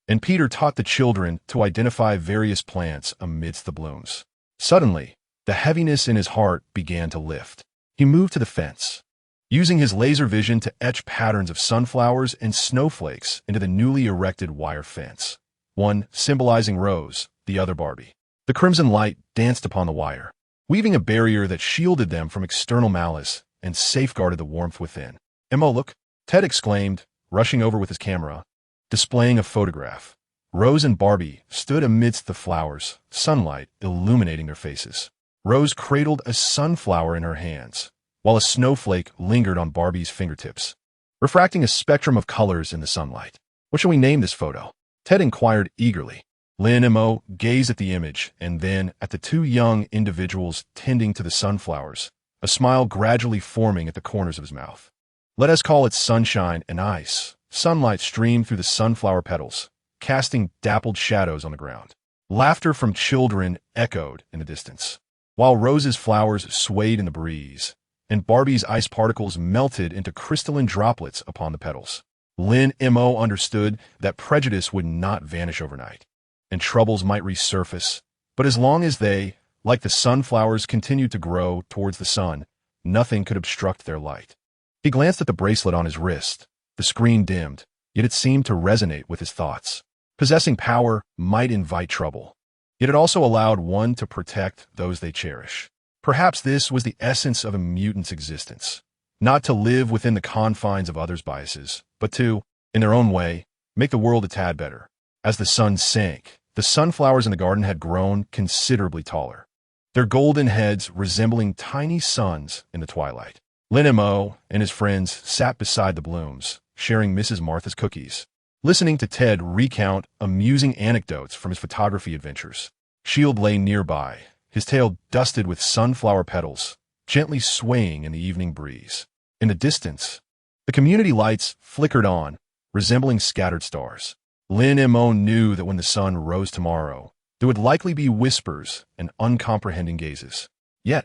and Peter taught the children to identify various plants amidst the blooms. Suddenly, the heaviness in his heart began to lift. He moved to the fence, using his laser vision to etch patterns of sunflowers and snowflakes into the newly erected wire fence, one symbolizing Rose, the other Barbie. The crimson light danced upon the wire, weaving a barrier that shielded them from external malice and safeguarded the warmth within. "Emma, look!" Ted exclaimed, rushing over with his camera, displaying a photograph. Rose and Barbie stood amidst the flowers, sunlight illuminating their faces. Rose cradled a sunflower in her hands, while a snowflake lingered on Barbie's fingertips, refracting a spectrum of colors in the sunlight. What shall we name this photo? Ted inquired eagerly. Lin Mo gazed at the image and then at the two young individuals tending to the sunflowers, a smile gradually forming at the corners of his mouth. Let us call it sunshine and ice. Sunlight streamed through the sunflower petals, casting dappled shadows on the ground. Laughter from children echoed in the distance, while Rose's flowers swayed in the breeze, and Barbie's ice particles melted into crystalline droplets upon the petals. Lin Mo understood that prejudice would not vanish overnight, and troubles might resurface, but as long as they, like the sunflowers, continued to grow towards the sun, nothing could obstruct their light. He glanced at the bracelet on his wrist. The screen dimmed, yet it seemed to resonate with his thoughts. Possessing power might invite trouble, yet it also allowed one to protect those they cherish. Perhaps this was the essence of a mutant's existence. Not to live within the confines of others' biases, but to, in their own way, make the world a tad better. As the sun sank, the sunflowers in the garden had grown considerably taller, their golden heads resembling tiny suns in the twilight. Lin Mo and his friends sat beside the blooms, sharing Mrs. Martha's cookies, listening to Ted recount amusing anecdotes from his photography adventures. Shield lay nearby, his tail dusted with sunflower petals, gently swaying in the evening breeze. In the distance, the community lights flickered on, resembling scattered stars. Lin Mo knew that when the sun rose tomorrow, there would likely be whispers and uncomprehending gazes. Yet,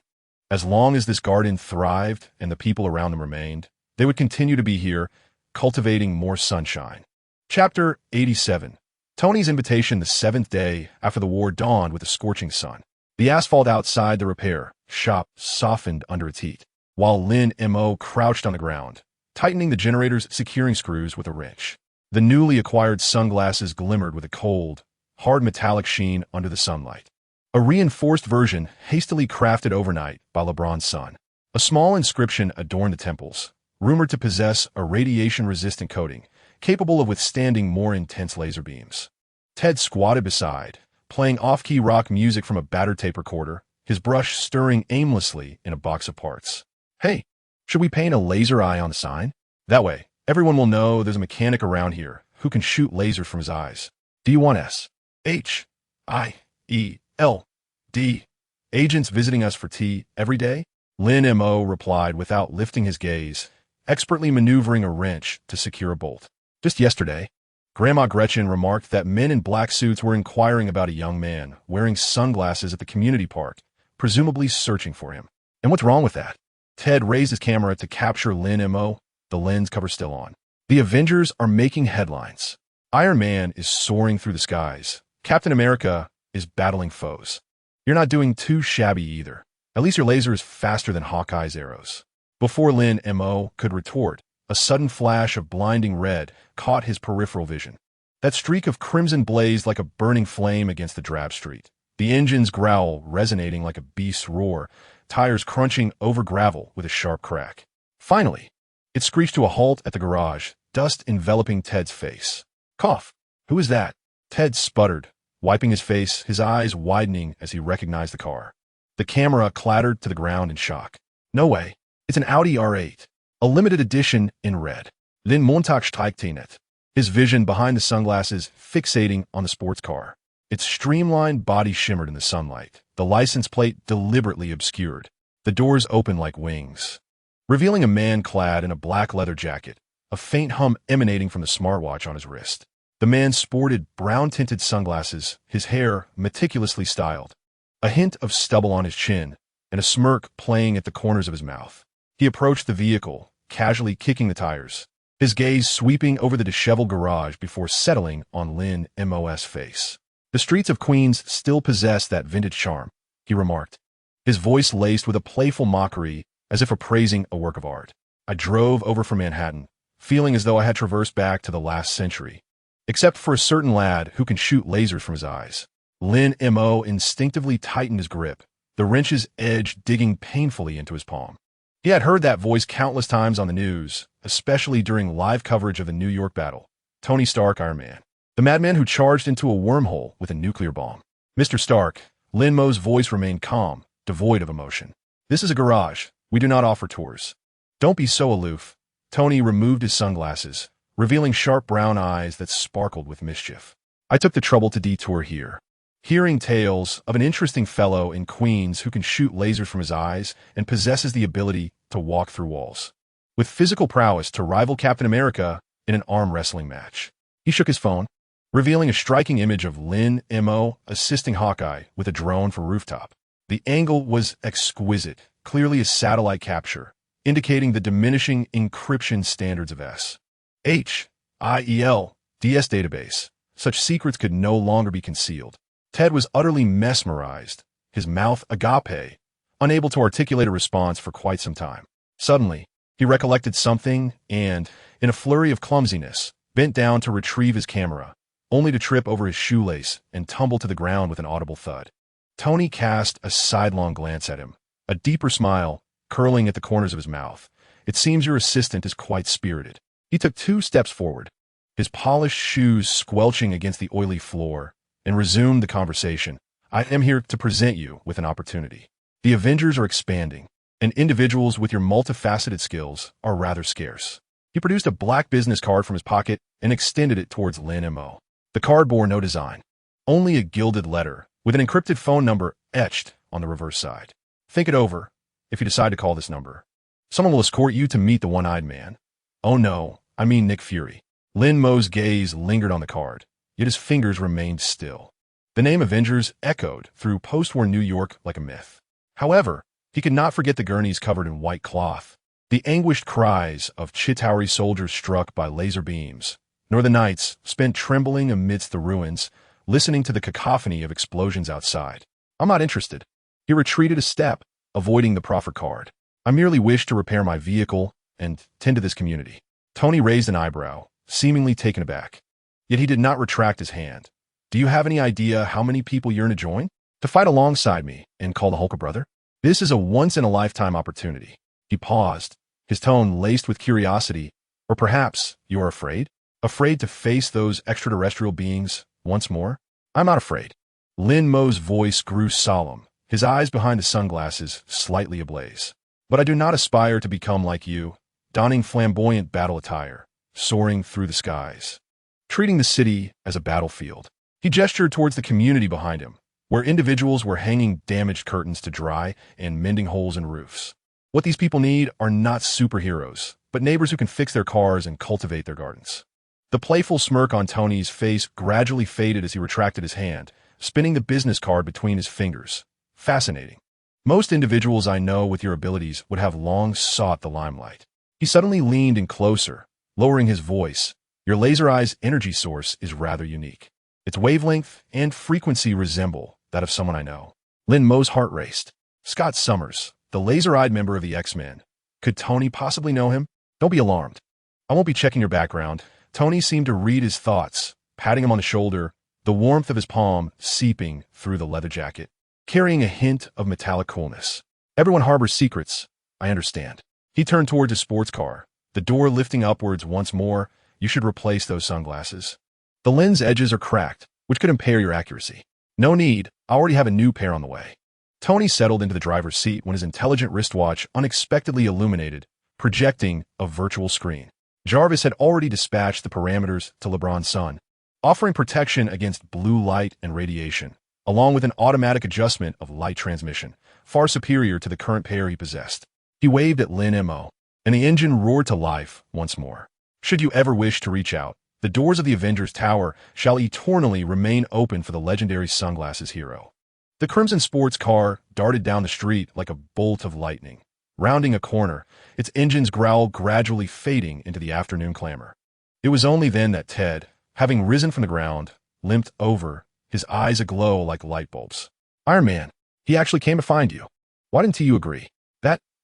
as long as this garden thrived and the people around them remained, they would continue to be here, cultivating more sunshine. Chapter 87. Tony's invitation the seventh day after the war dawned with a scorching sun. The asphalt outside the repair shop softened under its heat, while Lin Mo crouched on the ground, tightening the generator's securing screws with a wrench. The newly acquired sunglasses glimmered with a cold, hard metallic sheen under the sunlight. A reinforced version hastily crafted overnight by LeBron's son. A small inscription adorned the temples, rumored to possess a radiation-resistant coating, capable of withstanding more intense laser beams. Ted squatted beside, playing off-key rock music from a battered tape recorder, his brush stirring aimlessly in a box of parts. Hey, should we paint a laser eye on the sign? That way, everyone will know there's a mechanic around here who can shoot lasers from his eyes. Do you want S? H? I? E? L.D. Agents visiting us for tea every day? Lin Mo replied without lifting his gaze, expertly maneuvering a wrench to secure a bolt. Just yesterday, Grandma Gretchen remarked that men in black suits were inquiring about a young man wearing sunglasses at the community park, presumably searching for him. And what's wrong with that? Ted raised his camera to capture Lin Mo, the lens cover still on. The Avengers are making headlines. Iron Man is soaring through the skies. Captain America is battling foes. You're not doing too shabby either. At least your laser is faster than Hawkeye's arrows. Before Lin Mo could retort, a sudden flash of blinding red caught his peripheral vision. That streak of crimson blazed like a burning flame against the drab street. The engine's growl resonating like a beast's roar, tires crunching over gravel with a sharp crack. Finally, it screeched to a halt at the garage, dust enveloping Ted's face. Cough. Who is that? Ted sputtered, wiping his face, his eyes widening as he recognized the car. The camera clattered to the ground in shock. No way. It's an Audi R8. A limited edition in red. Then Montagsteignet. His vision behind the sunglasses fixating on the sports car. Its streamlined body shimmered in the sunlight, the license plate deliberately obscured. The doors opened like wings, revealing a man clad in a black leather jacket, a faint hum emanating from the smartwatch on his wrist. The man sported brown-tinted sunglasses, his hair meticulously styled, a hint of stubble on his chin, and a smirk playing at the corners of his mouth. He approached the vehicle, casually kicking the tires, his gaze sweeping over the disheveled garage before settling on Lin Mo's face. The streets of Queens still possess that vintage charm, he remarked, his voice laced with a playful mockery as if appraising a work of art. I drove over from Manhattan, feeling as though I had traversed back to the last century. Except for a certain lad who can shoot lasers from his eyes. Lin Mo instinctively tightened his grip, the wrench's edge digging painfully into his palm. He had heard that voice countless times on the news, especially during live coverage of the New York battle. Tony Stark, Iron Man. The madman who charged into a wormhole with a nuclear bomb. Mr. Stark, Lin Mo's voice remained calm, devoid of emotion. This is a garage. We do not offer tours. Don't be so aloof. Tony removed his sunglasses, revealing sharp brown eyes that sparkled with mischief. I took the trouble to detour here, hearing tales of an interesting fellow in Queens who can shoot lasers from his eyes and possesses the ability to walk through walls, with physical prowess to rival Captain America in an arm wrestling match. He shook his phone, revealing a striking image of Lin Mo assisting Hawkeye with a drone from rooftop. The angle was exquisite, clearly a satellite capture, indicating the diminishing encryption standards of SHIEL DS database. Such secrets could no longer be concealed. Ted was utterly mesmerized, his mouth agape, unable to articulate a response for quite some time. Suddenly, he recollected something and, in a flurry of clumsiness, bent down to retrieve his camera, only to trip over his shoelace and tumble to the ground with an audible thud. Tony cast a sidelong glance at him, a deeper smile curling at the corners of his mouth. It seems your assistant is quite spirited. He took 2 steps forward, his polished shoes squelching against the oily floor, and resumed the conversation. I am here to present you with an opportunity. The Avengers are expanding, and individuals with your multifaceted skills are rather scarce. He produced a black business card from his pocket and extended it towards Lin Mo. The card bore no design, only a gilded letter with an encrypted phone number etched on the reverse side. Think it over if you decide to call this number. Someone will escort you to meet the one-eyed man. Oh no, I mean Nick Fury. Lin Mo's gaze lingered on the card, yet his fingers remained still. The name Avengers echoed through post-war New York like a myth. However, he could not forget the gurneys covered in white cloth, the anguished cries of Chitauri soldiers struck by laser beams, nor the nights spent trembling amidst the ruins, listening to the cacophony of explosions outside. I'm not interested. He retreated a step, avoiding the proffered card. I merely wish to repair my vehicle and tend to this community. Tony raised an eyebrow, seemingly taken aback. Yet he did not retract his hand. Do you have any idea how many people yearn to join? To fight alongside me and call the Hulk a brother? This is a once-in-a-lifetime opportunity. He paused, his tone laced with curiosity. Or perhaps you are afraid? Afraid to face those extraterrestrial beings once more? I'm not afraid. Lin Mo's voice grew solemn, his eyes behind the sunglasses slightly ablaze. But I do not aspire to become like you, donning flamboyant battle attire, soaring through the skies, treating the city as a battlefield. He gestured towards the community behind him, where individuals were hanging damaged curtains to dry and mending holes in roofs. What these people need are not superheroes, but neighbors who can fix their cars and cultivate their gardens. The playful smirk on Tony's face gradually faded as he retracted his hand, spinning the business card between his fingers. Fascinating. Most individuals I know with your abilities would have long sought the limelight. He suddenly leaned in closer, lowering his voice. Your laser eye's energy source is rather unique. Its wavelength and frequency resemble that of someone I know. Lin Mo's heart raced. Scott Summers, the laser-eyed member of the X-Men. Could Tony possibly know him? Don't be alarmed. I won't be checking your background. Tony seemed to read his thoughts, patting him on the shoulder, the warmth of his palm seeping through the leather jacket, carrying a hint of metallic coolness. Everyone harbors secrets, I understand. He turned toward his sports car, the door lifting upwards once more. You should replace those sunglasses. The lens edges are cracked, which could impair your accuracy. No need, I already have a new pair on the way. Tony settled into the driver's seat when his intelligent wristwatch unexpectedly illuminated, projecting a virtual screen. Jarvis had already dispatched the parameters to LeBron's son, offering protection against blue light and radiation, along with an automatic adjustment of light transmission, far superior to the current pair he possessed. He waved at Lin Mo, and the engine roared to life once more. Should you ever wish to reach out, the doors of the Avengers Tower shall eternally remain open for the legendary sunglasses hero. The crimson sports car darted down the street like a bolt of lightning. Rounding a corner, its engine's growl gradually fading into the afternoon clamor. It was only then that Ted, having risen from the ground, limped over, his eyes aglow like light bulbs. Iron Man, he actually came to find you. Why didn't you agree?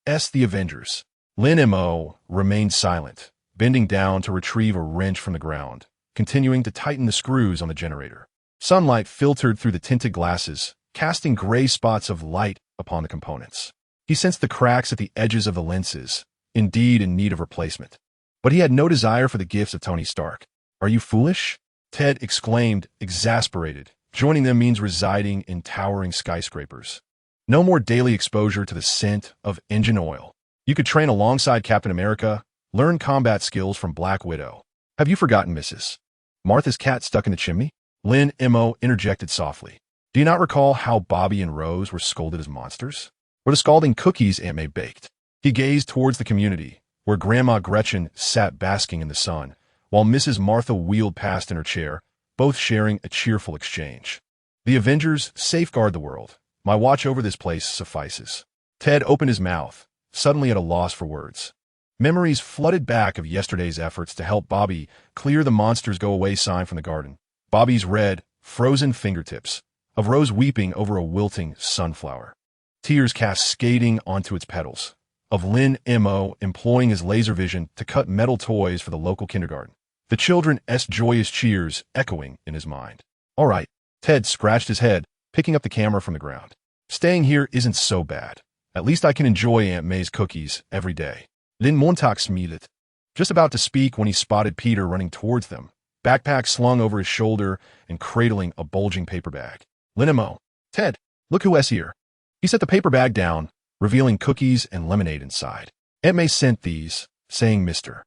That's the Avengers. Lin Mo remained silent, bending down to retrieve a wrench from the ground, continuing to tighten the screws on the generator. Sunlight filtered through the tinted glasses, casting gray spots of light upon the components. He sensed the cracks at the edges of the lenses, indeed in need of replacement. But he had no desire for the gifts of Tony Stark. Are you foolish? Ted exclaimed, exasperated. Joining them means residing in towering skyscrapers. No more daily exposure to the scent of engine oil. You could train alongside Captain America, learn combat skills from Black Widow, Have you forgotten Mrs. Martha's cat stuck in the chimney? Lin Mo interjected softly. Do you not recall how Bobby and Rose were scolded as monsters? Or the scalding cookies Aunt May baked? He gazed towards the community, where Grandma Gretchen sat basking in the sun, while Mrs. Martha wheeled past in her chair, both sharing a cheerful exchange. The Avengers safeguard the world. My watch over this place suffices. Ted opened his mouth, suddenly at a loss for words. Memories flooded back of yesterday's efforts to help Bobby clear the monsters go away sign from the garden. Bobby's red, frozen fingertips, of Rose weeping over a wilting sunflower. Tears cascading onto its petals. Of Lin Mo employing his laser vision to cut metal toys for the local kindergarten. The children's joyous cheers echoing in his mind. All right, Ted scratched his head, picking up the camera from the ground. Staying here isn't so bad. At least I can enjoy Aunt May's cookies every day. Lin Mo smiled, just about to speak when he spotted Peter running towards them, backpack slung over his shoulder and cradling a bulging paper bag. Lin Mo, Ted, look who's here. He set the paper bag down, revealing cookies and lemonade inside. Aunt May sent these, saying Mr.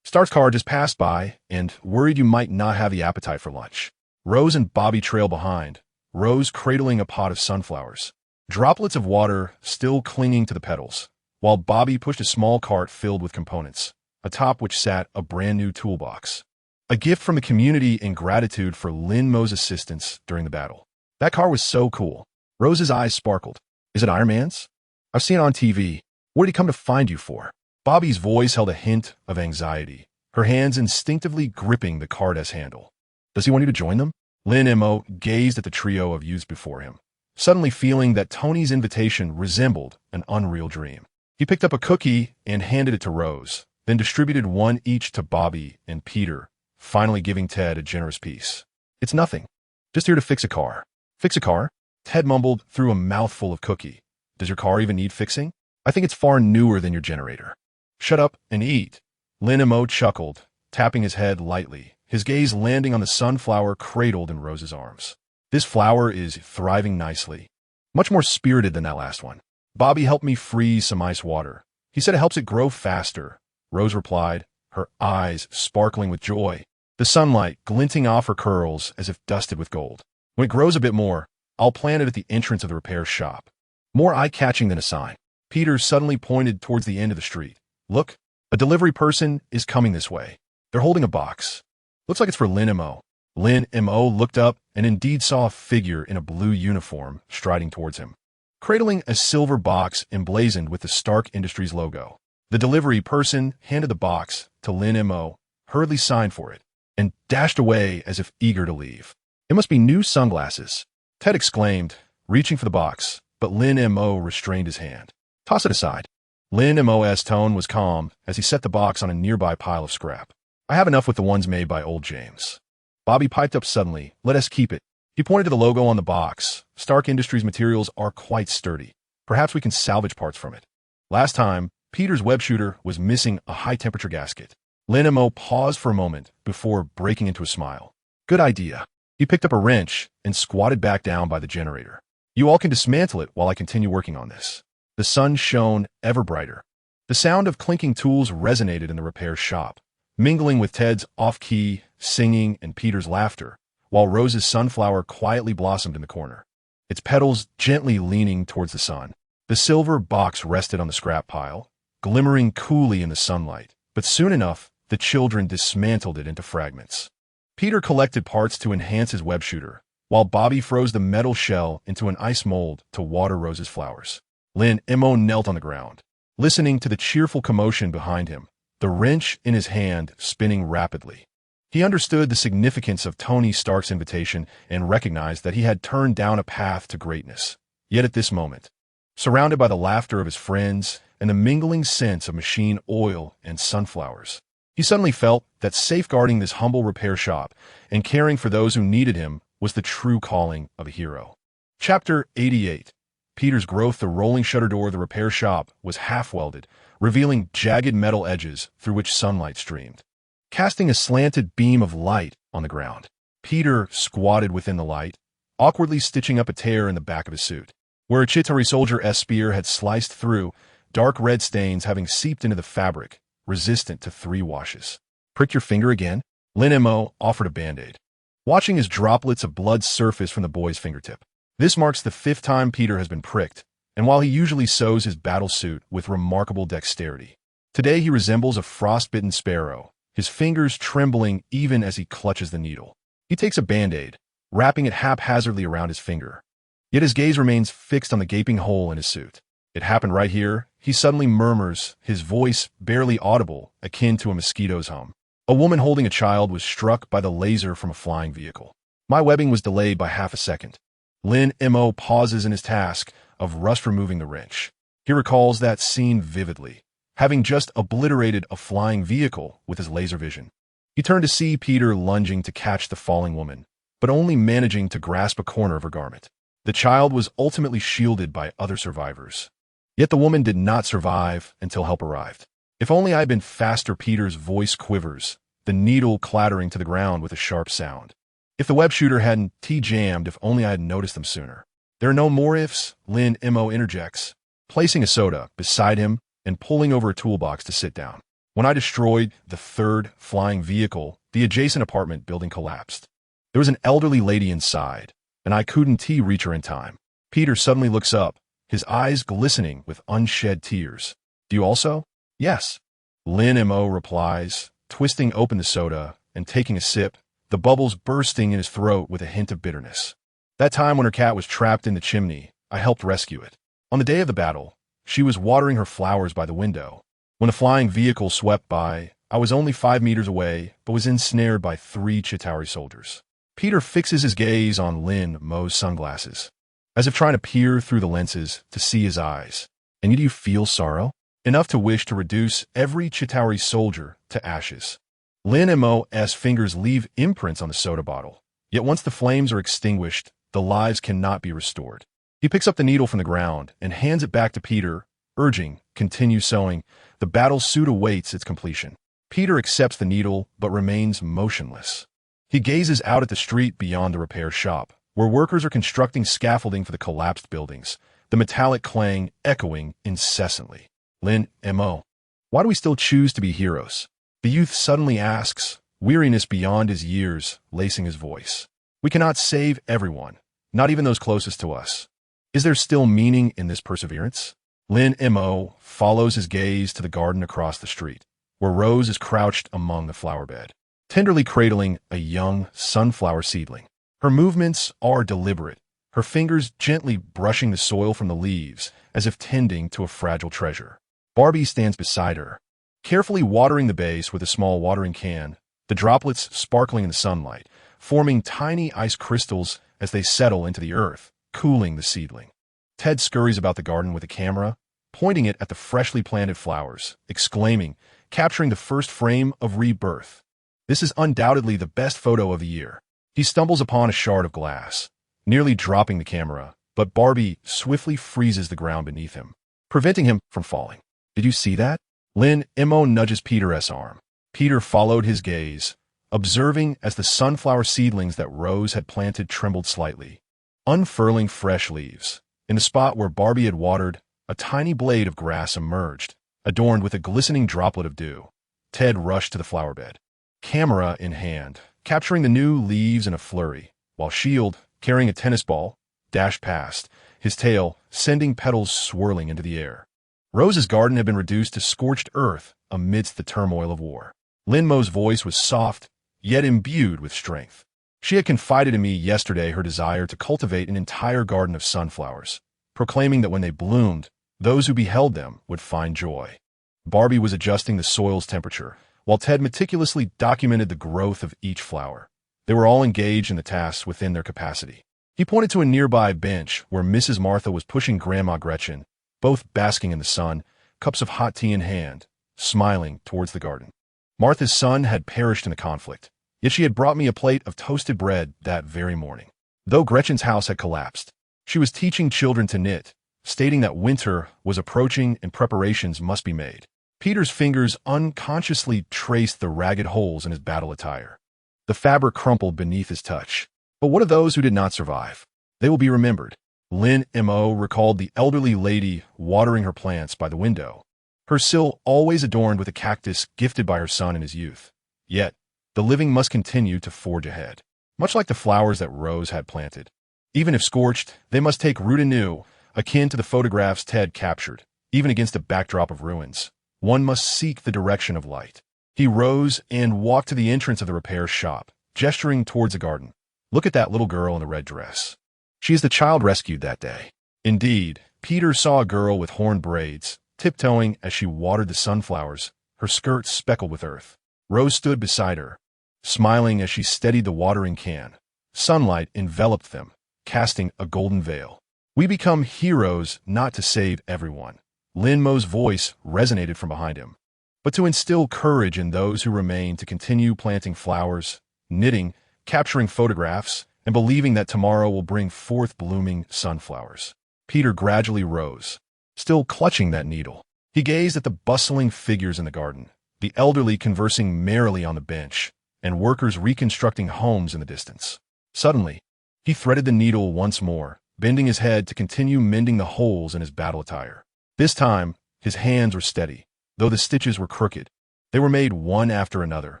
Stark's car just passed by and worried you might not have the appetite for lunch. Rose and Bobby trail behind, Rose cradling a pot of sunflowers, droplets of water still clinging to the petals, while Bobby pushed a small cart filled with components, atop which sat a brand new toolbox. A gift from the community in gratitude for Lin Mo's assistance during the battle. That car was so cool. Rose's eyes sparkled. Is it Iron Man's? I've seen it on TV. What did he come to find you for? Bobby's voice held a hint of anxiety, her hands instinctively gripping the cart's handle. Does he want you to join them? Lin Mo gazed at the trio of youths before him, suddenly feeling that Tony's invitation resembled an unreal dream. He picked up a cookie and handed it to Rose, then distributed one each to Bobby and Peter, finally giving Ted a generous piece. It's nothing. Just here to fix a car. Fix a car? Ted mumbled through a mouthful of cookie. Does your car even need fixing? I think it's far newer than your generator. Shut up and eat. Lin Mo chuckled, tapping his head lightly, his gaze landing on the sunflower cradled in Rose's arms. This flower is thriving nicely. Much more spirited than that last one. Bobby helped me freeze some ice water. He said it helps it grow faster. Rose replied, her eyes sparkling with joy, the sunlight glinting off her curls as if dusted with gold. When it grows a bit more, I'll plant it at the entrance of the repair shop. More eye-catching than a sign. Peter suddenly pointed towards the end of the street. Look, a delivery person is coming this way. They're holding a box. Looks like it's for Lin Mo. Lin Mo looked up and indeed saw a figure in a blue uniform striding towards him, cradling a silver box emblazoned with the Stark Industries logo. The delivery person handed the box to Lin Mo, hurriedly signed for it, and dashed away as if eager to leave. It must be new sunglasses, Ted exclaimed, reaching for the box, but Lin Mo restrained his hand. Toss it aside. Lin Mo's tone was calm as he set the box on a nearby pile of scrap. I have enough with the ones made by old James. Bobby piped up suddenly. Let us keep it. He pointed to the logo on the box. Stark Industries materials are quite sturdy. Perhaps we can salvage parts from it. Last time, Peter's web shooter was missing a high-temperature gasket. Lin Mo paused for a moment before breaking into a smile. Good idea. He picked up a wrench and squatted back down by the generator. You all can dismantle it while I continue working on this. The sun shone ever brighter. The sound of clinking tools resonated in the repair shop, mingling with Ted's off-key singing and Peter's laughter, while Rose's sunflower quietly blossomed in the corner, its petals gently leaning towards the sun. The silver box rested on the scrap pile, glimmering coolly in the sunlight, but soon enough, the children dismantled it into fragments. Peter collected parts to enhance his web shooter, while Bobby froze the metal shell into an ice mold to water Rose's flowers. Lin Mo knelt on the ground, listening to the cheerful commotion behind him, the wrench in his hand spinning rapidly. He understood the significance of Tony Stark's invitation and recognized that he had turned down a path to greatness. Yet at this moment, surrounded by the laughter of his friends and the mingling scents of machine oil and sunflowers, he suddenly felt that safeguarding this humble repair shop and caring for those who needed him was the true calling of a hero. Chapter 88. Peter's growth. The rolling shutter door of the repair shop was half-welded, revealing jagged metal edges through which sunlight streamed, casting a slanted beam of light on the ground. Peter squatted within the light, awkwardly stitching up a tear in the back of his suit. Where a Chitauri soldier's spear had sliced through, dark red stains having seeped into the fabric, resistant to 3 washes. Prick your finger again? Lin Mo offered a band-aid, watching as droplets of blood surface from the boy's fingertip. This marks the 5th time Peter has been pricked, and while he usually sews his battle suit with remarkable dexterity, today he resembles a frostbitten sparrow, his fingers trembling even as he clutches the needle. He takes a band-aid, wrapping it haphazardly around his finger. Yet his gaze remains fixed on the gaping hole in his suit. It happened right here. He suddenly murmurs, his voice barely audible, akin to a mosquito's hum. A woman holding a child was struck by the laser from a flying vehicle. My webbing was delayed by half a second. Lin Mo pauses in his task of rust-removing the wrench. He recalls that scene vividly, having just obliterated a flying vehicle with his laser vision. He turned to see Peter lunging to catch the falling woman, but only managing to grasp a corner of her garment. The child was ultimately shielded by other survivors. Yet the woman did not survive until help arrived. If only I had been faster. Peter's voice quivers, the needle clattering to the ground with a sharp sound. If the web shooter hadn't jammed, if only I had noticed them sooner. There are no more ifs, Lin Mo interjects, placing a soda beside him and pulling over a toolbox to sit down. When I destroyed the 3rd flying vehicle, the adjacent apartment building collapsed. There was an elderly lady inside, and I couldn't reach her in time. Peter suddenly looks up, his eyes glistening with unshed tears. Do you also? Yes. Lin Mo replies, twisting open the soda and taking a sip, the bubbles bursting in his throat with a hint of bitterness. That time when her cat was trapped in the chimney, I helped rescue it. On the day of the battle, she was watering her flowers by the window. When a flying vehicle swept by, I was only 5 meters away, but was ensnared by 3 Chitauri soldiers. Peter fixes his gaze on Lin Mo's sunglasses, as if trying to peer through the lenses to see his eyes. And do you feel sorrow? Enough to wish to reduce every Chitauri soldier to ashes. Lin Mo's fingers leave imprints on the soda bottle, yet once the flames are extinguished, the lives cannot be restored. He picks up the needle from the ground and hands it back to Peter, urging, continue sewing. The battle suit awaits its completion. Peter accepts the needle but remains motionless. He gazes out at the street beyond the repair shop, where workers are constructing scaffolding for the collapsed buildings, the metallic clang echoing incessantly. Lin Mo, why do we still choose to be heroes? The youth suddenly asks, weariness beyond his years lacing his voice. We cannot save everyone, not even those closest to us. Is there still meaning in this perseverance? Lin Mo follows his gaze to the garden across the street, where Rose is crouched among the flower bed, tenderly cradling a young sunflower seedling. Her movements are deliberate, her fingers gently brushing the soil from the leaves as if tending to a fragile treasure. Barbie stands beside her, carefully watering the base with a small watering can, the droplets sparkling in the sunlight, forming tiny ice crystals as they settle into the earth, cooling the seedling. Ted scurries about the garden with a camera, pointing it at the freshly planted flowers, exclaiming, capturing the first frame of rebirth. This is undoubtedly the best photo of the year. He stumbles upon a shard of glass, nearly dropping the camera, but Barbie swiftly freezes the ground beneath him, preventing him from falling. Did you see that? Lin Mo nudges Peter's arm. Peter followed his gaze, observing as the sunflower seedlings that Rose had planted trembled slightly, unfurling fresh leaves. In the spot where Barbie had watered, a tiny blade of grass emerged, adorned with a glistening droplet of dew. Ted rushed to the flower bed, camera in hand, capturing the new leaves in a flurry, while Shield, carrying a tennis ball, dashed past, his tail sending petals swirling into the air. Rose's garden had been reduced to scorched earth amidst the turmoil of war. Lin Mo's voice was soft, yet imbued with strength. She had confided in me yesterday her desire to cultivate an entire garden of sunflowers, proclaiming that when they bloomed, those who beheld them would find joy. Barbie was adjusting the soil's temperature, while Ted meticulously documented the growth of each flower. They were all engaged in the tasks within their capacity. He pointed to a nearby bench where Mrs. Martha was pushing Grandma Gretchen, both basking in the sun, cups of hot tea in hand, smiling towards the garden. Martha's son had perished in the conflict, yet she had brought me a plate of toasted bread that very morning. Though Gretchen's house had collapsed, she was teaching children to knit, stating that winter was approaching and preparations must be made. Peter's fingers unconsciously traced the ragged holes in his battle attire. The fabric crumpled beneath his touch. But what of those who did not survive? They will be remembered. Lin Mo recalled the elderly lady watering her plants by the window, her sill always adorned with a cactus gifted by her son in his youth. Yet, The living must continue to forge ahead, much like the flowers that Rose had planted. Even if scorched, they must take root anew, akin to the photographs Ted captured, even against a backdrop of ruins. One must seek the direction of light. He rose and walked to the entrance of the repair shop, gesturing towards the garden. Look at that little girl in the red dress. She is the child rescued that day. Indeed, Peter saw a girl with horn braids, tiptoeing as she watered the sunflowers, her skirt speckled with earth. Rose stood beside her, smiling as she steadied the watering can. Sunlight enveloped them, casting a golden veil. We become heroes not to save everyone. Lin Mo's voice resonated from behind him, but to instill courage in those who remain to continue planting flowers, knitting, capturing photographs, and believing that tomorrow will bring forth blooming sunflowers. Peter gradually rose, still clutching that needle. He gazed at the bustling figures in the garden, the elderly conversing merrily on the bench, and workers reconstructing homes in the distance. Suddenly, he threaded the needle once more, bending his head to continue mending the holes in his battle attire. This time, his hands were steady, though the stitches were crooked. They were made one after another,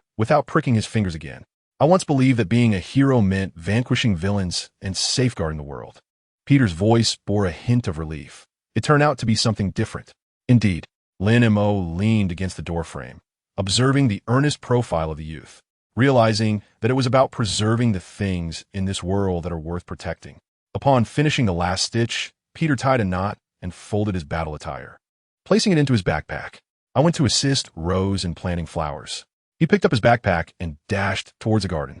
without pricking his fingers again. I once believed that being a hero meant vanquishing villains and safeguarding the world. Peter's voice bore a hint of relief. It turned out to be something different. Indeed, Lin Mo leaned against the doorframe, observing the earnest profile of the youth, realizing that it was about preserving the things in this world that are worth protecting. Upon finishing the last stitch, Peter tied a knot and folded his battle attire, placing it into his backpack. I went to assist Rose in planting flowers. He picked up his backpack and dashed towards the garden,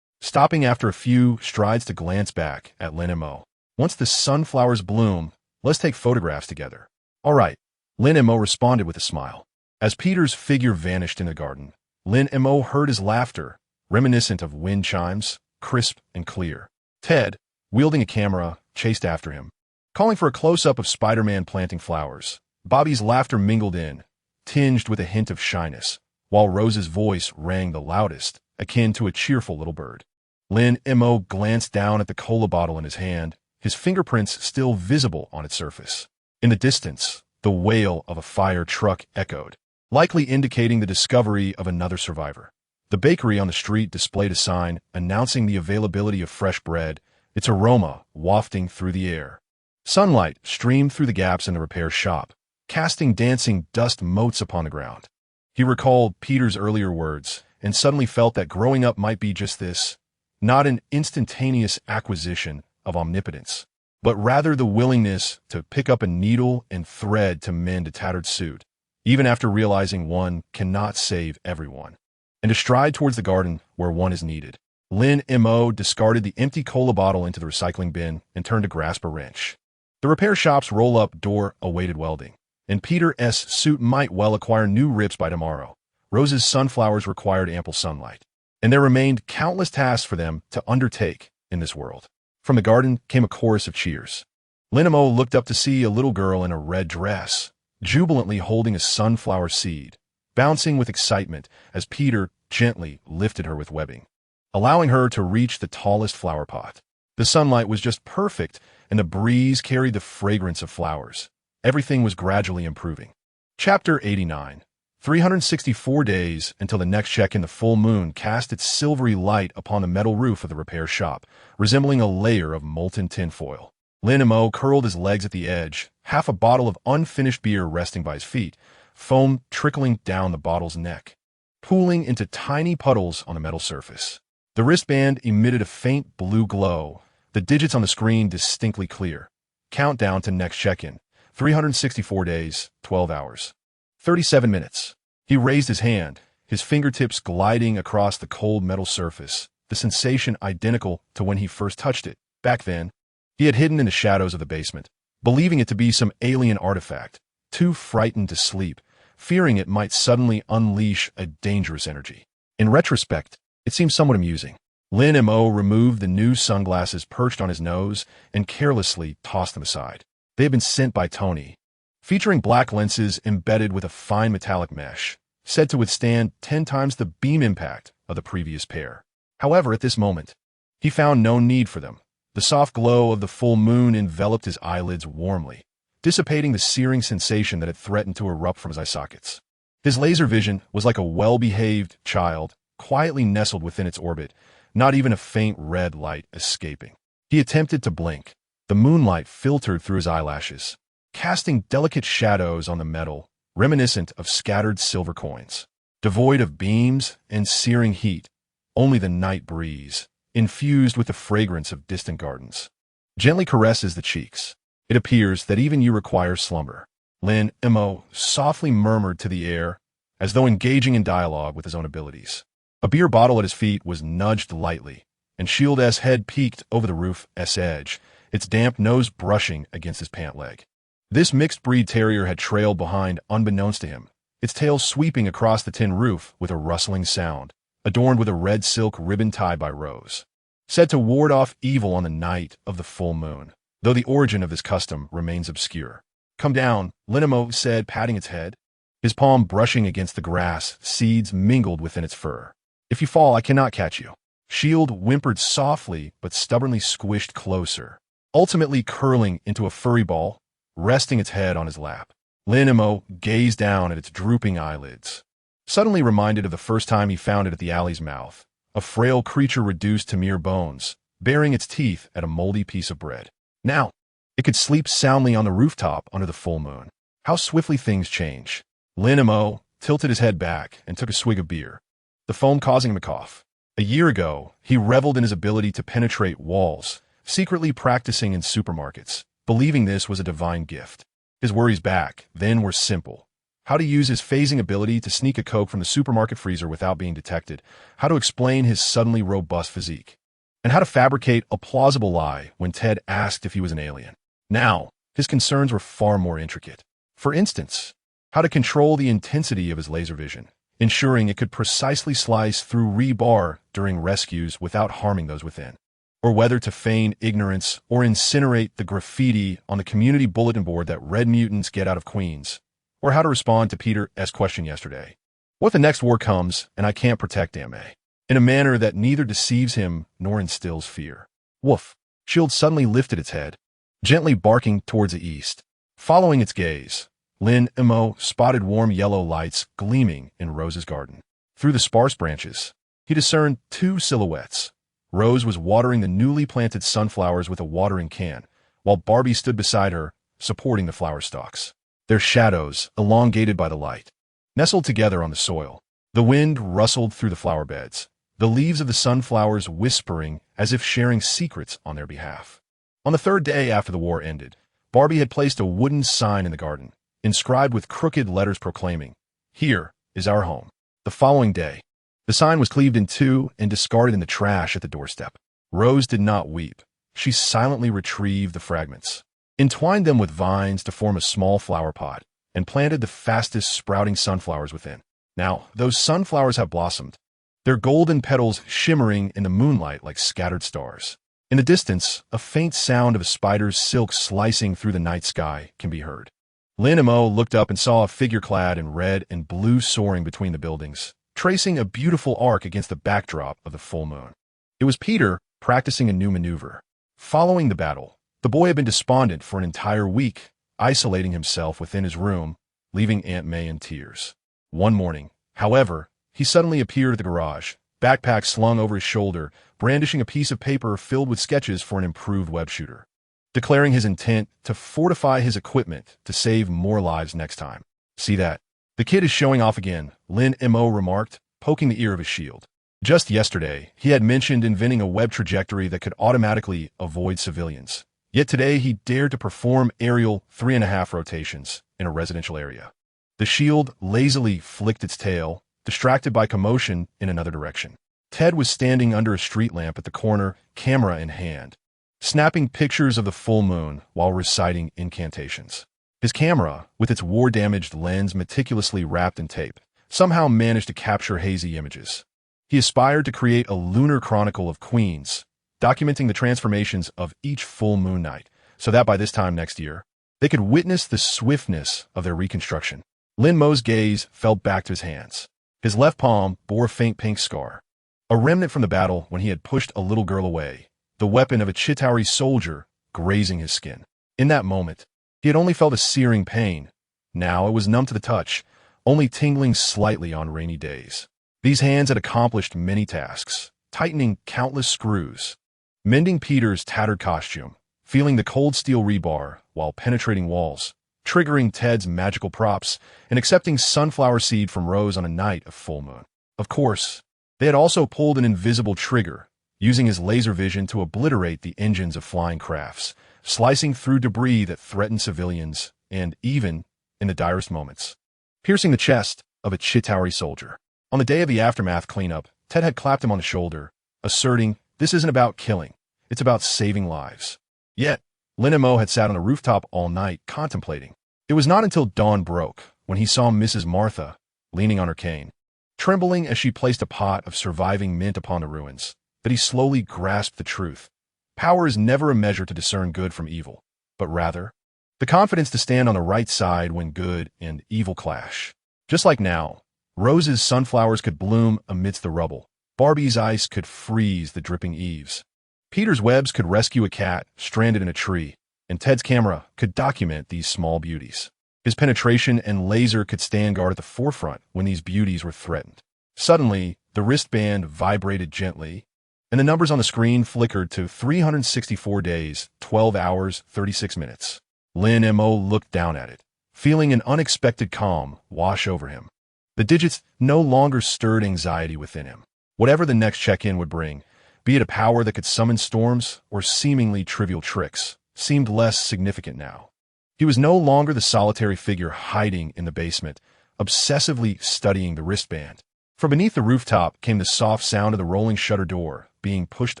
stopping after a few strides to glance back at Lin Mo. Once the sunflowers bloom, let's take photographs together. All right, Lin Mo responded with a smile. As Peter's figure vanished in the garden, Lin Mo heard his laughter, reminiscent of wind chimes, crisp and clear. Ted, wielding a camera, chased after him, calling for a close-up of Spider-Man planting flowers. Bobby's laughter mingled in, tinged with a hint of shyness, while Rose's voice rang the loudest, akin to a cheerful little bird. Lin Mo glanced down at the cola bottle in his hand, his fingerprints still visible on its surface. In the distance, the wail of a fire truck echoed, likely indicating the discovery of another survivor. The bakery on the street displayed a sign announcing the availability of fresh bread, its aroma wafting through the air. Sunlight streamed through the gaps in the repair shop, casting dancing dust motes upon the ground. He recalled Peter's earlier words and suddenly felt that growing up might be just this, not an instantaneous acquisition of omnipotence, but rather the willingness to pick up a needle and thread to mend a tattered suit, even after realizing one cannot save everyone, and to stride towards the garden where one is needed. Lin Mo discarded the empty cola bottle into the recycling bin and turned to grasp a wrench. The repair shop's roll-up door awaited welding, and Peter's suit might well acquire new ribs by tomorrow. Rose's sunflowers required ample sunlight, and there remained countless tasks for them to undertake in this world. From the garden came a chorus of cheers. Lin Mo looked up to see a little girl in a red dress, jubilantly holding a sunflower seed, bouncing with excitement as Peter gently lifted her with webbing, allowing her to reach the tallest flower pot. The sunlight was just perfect, and the breeze carried the fragrance of flowers. Everything was gradually improving. Chapter 89. 364 days until the next check-in. The full moon cast its silvery light upon the metal roof of the repair shop, resembling a layer of molten tinfoil. Lin Mo curled his legs at the edge, half a bottle of unfinished beer resting by his feet, foam trickling down the bottle's neck, pooling into tiny puddles on the metal surface. The wristband emitted a faint blue glow, the digits on the screen distinctly clear. Countdown to next check-in. 364 days, 12 hours. 37 minutes. He raised his hand, his fingertips gliding across the cold metal surface, the sensation identical to when he first touched it. Back then, he had hidden in the shadows of the basement, believing it to be some alien artifact, too frightened to sleep, fearing it might suddenly unleash a dangerous energy. In retrospect, it seemed somewhat amusing. Lin Mo removed the new sunglasses perched on his nose and carelessly tossed them aside. They had been sent by Tony, featuring black lenses embedded with a fine metallic mesh, said to withstand 10 times the beam impact of the previous pair. However, at this moment, he found no need for them. The soft glow of the full moon enveloped his eyelids warmly, dissipating the searing sensation that had threatened to erupt from his eye sockets. His laser vision was like a well-behaved child, quietly nestled within its orbit, not even a faint red light escaping. He attempted to blink. The moonlight filtered through his eyelashes, casting delicate shadows on the metal, reminiscent of scattered silver coins. Devoid of beams and searing heat, only the night breeze, infused with the fragrance of distant gardens, gently caresses the cheeks. It appears that even you require slumber. Lin Mo softly murmured to the air, as though engaging in dialogue with his own abilities. A beer bottle at his feet was nudged lightly, and Shield's head peeked over the roof's edge, its damp nose brushing against his pant leg. This mixed-breed terrier had trailed behind unbeknownst to him, its tail sweeping across the tin roof with a rustling sound, adorned with a red silk ribbon tied by Rose, said to ward off evil on the night of the full moon, though the origin of this custom remains obscure. "Come down," Lin Mo said, patting its head, his palm brushing against the grass, seeds mingled within its fur. "If you fall, I cannot catch you." Shield whimpered softly but stubbornly squished closer, ultimately curling into a furry ball, resting its head on his lap. Lin Mo gazed down at its drooping eyelids, suddenly reminded of the first time he found it at the alley's mouth, a frail creature reduced to mere bones, baring its teeth at a moldy piece of bread. Now, it could sleep soundly on the rooftop under the full moon. How swiftly things change. Lin Mo tilted his head back and took a swig of beer, the foam causing him a cough. A year ago, he reveled in his ability to penetrate walls, secretly practicing in supermarkets, believing this was a divine gift. His worries back then were simple. How to use his phasing ability to sneak a Coke from the supermarket freezer without being detected, how to explain his suddenly robust physique, and how to fabricate a plausible lie when Ted asked if he was an alien. Now, his concerns were far more intricate. For instance, how to control the intensity of his laser vision, ensuring it could precisely slice through rebar during rescues without harming those within, or whether to feign ignorance or incinerate the graffiti on the community bulletin board that red mutants get out of Queens, or how to respond to Peter's question yesterday. What if the next war comes and I can't protect Aunt May? In a manner that neither deceives him nor instills fear. Woof! Shield suddenly lifted its head, gently barking towards the east. Following its gaze, Lin Mo spotted warm yellow lights gleaming in Rose's garden. Through the sparse branches, he discerned two silhouettes. Rose was watering the newly planted sunflowers with a watering can, while Barbie stood beside her, supporting the flower stalks, their shadows elongated by the light. Nestled together on the soil, the wind rustled through the flower beds, the leaves of the sunflowers whispering as if sharing secrets on their behalf. On the third day after the war ended, Barbie had placed a wooden sign in the garden, inscribed with crooked letters proclaiming, "Here is our home." The following day, the sign was cleaved in two and discarded in the trash at the doorstep. Rose did not weep. She silently retrieved the fragments, entwined them with vines to form a small flower pot, and planted the fastest sprouting sunflowers within. Now, those sunflowers have blossomed, their golden petals shimmering in the moonlight like scattered stars. In the distance, a faint sound of a spider's silk slicing through the night sky can be heard. Lin Mo looked up and saw a figure clad in red and blue soaring between the buildings, tracing a beautiful arc against the backdrop of the full moon. It was Peter practicing a new maneuver. Following the battle, the boy had been despondent for an entire week, isolating himself within his room, leaving Aunt May in tears. One morning, however, he suddenly appeared at the garage, backpack slung over his shoulder, brandishing a piece of paper filled with sketches for an improved web shooter, declaring his intent to fortify his equipment to save more lives next time. "See that? The kid is showing off again," Lin Mo remarked, poking the ear of his shield. Just yesterday, he had mentioned inventing a web trajectory that could automatically avoid civilians. Yet today he dared to perform aerial 3.5 rotations in a residential area. The shield lazily flicked its tail, distracted by commotion in another direction. Ted was standing under a street lamp at the corner, camera in hand, snapping pictures of the full moon while reciting incantations. His camera, with its war-damaged lens meticulously wrapped in tape, somehow managed to capture hazy images. He aspired to create a lunar chronicle of Queens, documenting the transformations of each full moon night, so that by this time next year, they could witness the swiftness of their reconstruction. Lin Mo's gaze fell back to his hands. His left palm bore a faint pink scar, a remnant from the battle when he had pushed a little girl away, the weapon of a Chitauri soldier grazing his skin. In that moment, he had only felt a searing pain. Now it was numb to the touch, only tingling slightly on rainy days. These hands had accomplished many tasks, tightening countless screws, mending Peter's tattered costume, feeling the cold steel rebar while penetrating walls, triggering Ted's magical props, and accepting sunflower seed from Rose on a night of full moon. Of course, they had also pulled an invisible trigger, using his laser vision to obliterate the engines of flying crafts, slicing through debris that threatened civilians, and even, in the direst moments, piercing the chest of a Chitauri soldier. On the day of the aftermath cleanup, Ted had clapped him on the shoulder, asserting, "This isn't about killing, it's about saving lives." Yet, Lin Mo had sat on the rooftop all night, contemplating. It was not until dawn broke, when he saw Mrs. Martha, leaning on her cane, trembling as she placed a pot of surviving mint upon the ruins, that he slowly grasped the truth. Power is never a measure to discern good from evil, but rather, the confidence to stand on the right side when good and evil clash. Just like now, Rose's sunflowers could bloom amidst the rubble. Barbie's ice could freeze the dripping eaves. Peter's webs could rescue a cat stranded in a tree, and Ted's camera could document these small beauties. His penetration and laser could stand guard at the forefront when these beauties were threatened. Suddenly, the wristband vibrated gently, and the numbers on the screen flickered to 364 days, 12 hours, 36 minutes. Lin Mo looked down at it, feeling an unexpected calm wash over him. The digits no longer stirred anxiety within him. Whatever the next check-in would bring, be it a power that could summon storms or seemingly trivial tricks, seemed less significant now. He was no longer the solitary figure hiding in the basement, obsessively studying the wristband. From beneath the rooftop came the soft sound of the rolling shutter door being pushed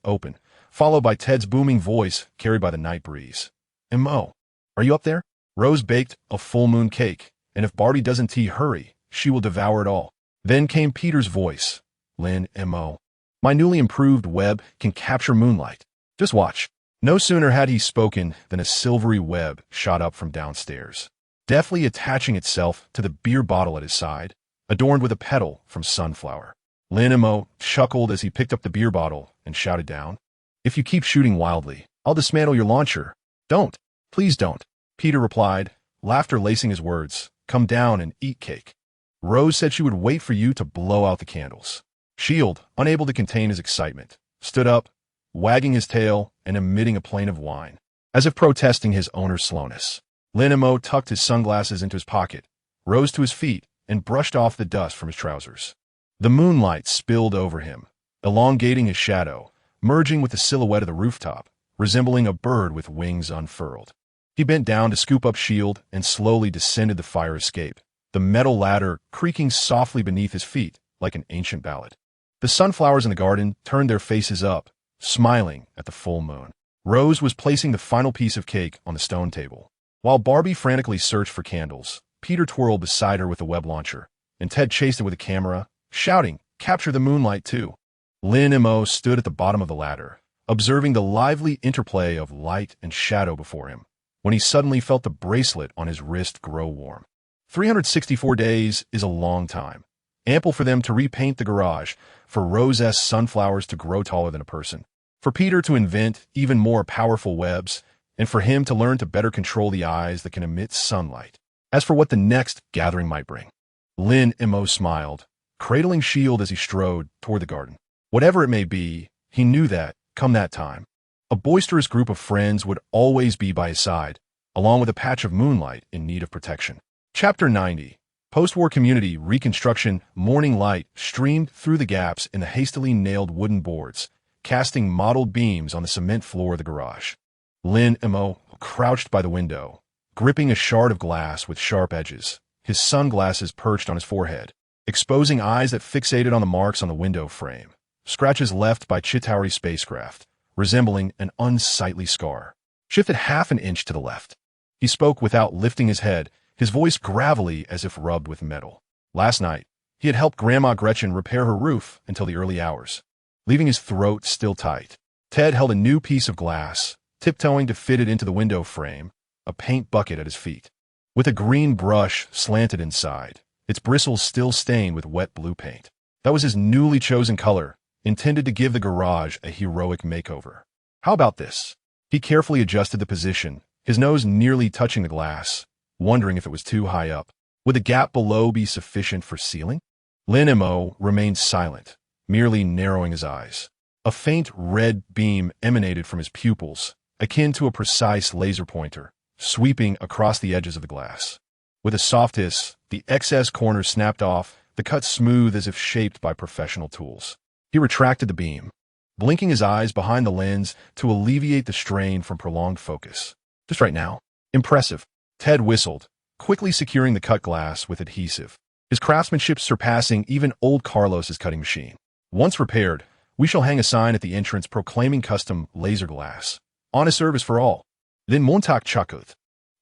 open, followed by Ted's booming voice carried by the night breeze. "Mo, are you up there? Rose baked a full moon cake, and if Barbie doesn't hurry, she will devour it all." Then came Peter's voice. "Lin Mo, my newly improved web can capture moonlight. Just watch." No sooner had he spoken than a silvery web shot up from downstairs, deftly attaching itself to the beer bottle at his side, adorned with a petal from sunflower. Lin Mo chuckled as he picked up the beer bottle and shouted down, "If you keep shooting wildly, I'll dismantle your launcher." "Don't. Please don't," Peter replied, laughter lacing his words. "Come down and eat cake. Rose said she would wait for you to blow out the candles." Shield, unable to contain his excitement, stood up, wagging his tail and emitting a plaintive whine, as if protesting his owner's slowness. Lin Mo tucked his sunglasses into his pocket, rose to his feet, and brushed off the dust from his trousers. The moonlight spilled over him, elongating his shadow, merging with the silhouette of the rooftop, resembling a bird with wings unfurled. He bent down to scoop up Shield and slowly descended the fire escape, the metal ladder creaking softly beneath his feet like an ancient ballad. The sunflowers in the garden turned their faces up, smiling at the full moon. Rose was placing the final piece of cake on the stone table. While Barbie frantically searched for candles, Peter twirled beside her with the web launcher, and Ted chased it with a camera, shouting, "Capture the moonlight too." Lin Mo stood at the bottom of the ladder, observing the lively interplay of light and shadow before him, when he suddenly felt the bracelet on his wrist grow warm. 364 days is a long time, ample for them to repaint the garage, for Rose's sunflowers to grow taller than a person, for Peter to invent even more powerful webs, and for him to learn to better control the eyes that can emit sunlight. As for what the next gathering might bring, Lin Mo smiled, cradling Shield as he strode toward the garden. Whatever it may be, he knew that, come that time, a boisterous group of friends would always be by his side, along with a patch of moonlight in need of protection. Chapter 90. Post-war community reconstruction. Morning light streamed through the gaps in the hastily nailed wooden boards, casting mottled beams on the cement floor of the garage. Lin Mo crouched by the window, gripping a shard of glass with sharp edges, his sunglasses perched on his forehead, exposing eyes that fixated on the marks on the window frame, scratches left by Chitauri spacecraft, resembling an unsightly scar. Shifted half an inch to the left. He spoke without lifting his head, his voice gravelly as if rubbed with metal. Last night, he had helped Grandma Gretchen repair her roof until the early hours, leaving his throat still tight. Ted held a new piece of glass, tiptoeing to fit it into the window frame, a paint bucket at his feet, with a green brush slanted inside, its bristles still stained with wet blue paint. That was his newly chosen color, intended to give the garage a heroic makeover. How about this? He carefully adjusted the position, his nose nearly touching the glass, wondering if it was too high up. Would the gap below be sufficient for sealing? Lin Mo remained silent, merely narrowing his eyes. A faint red beam emanated from his pupils, akin to a precise laser pointer, sweeping across the edges of the glass. With a soft hiss, the excess corners snapped off, the cut smooth as if shaped by professional tools. He retracted the beam, blinking his eyes behind the lens to alleviate the strain from prolonged focus. Just right now. Impressive. Ted whistled, quickly securing the cut glass with adhesive, his craftsmanship surpassing even old Carlos's cutting machine. Once repaired, we shall hang a sign at the entrance proclaiming custom laser glass. Honest service for all. Then Montauk chuckled,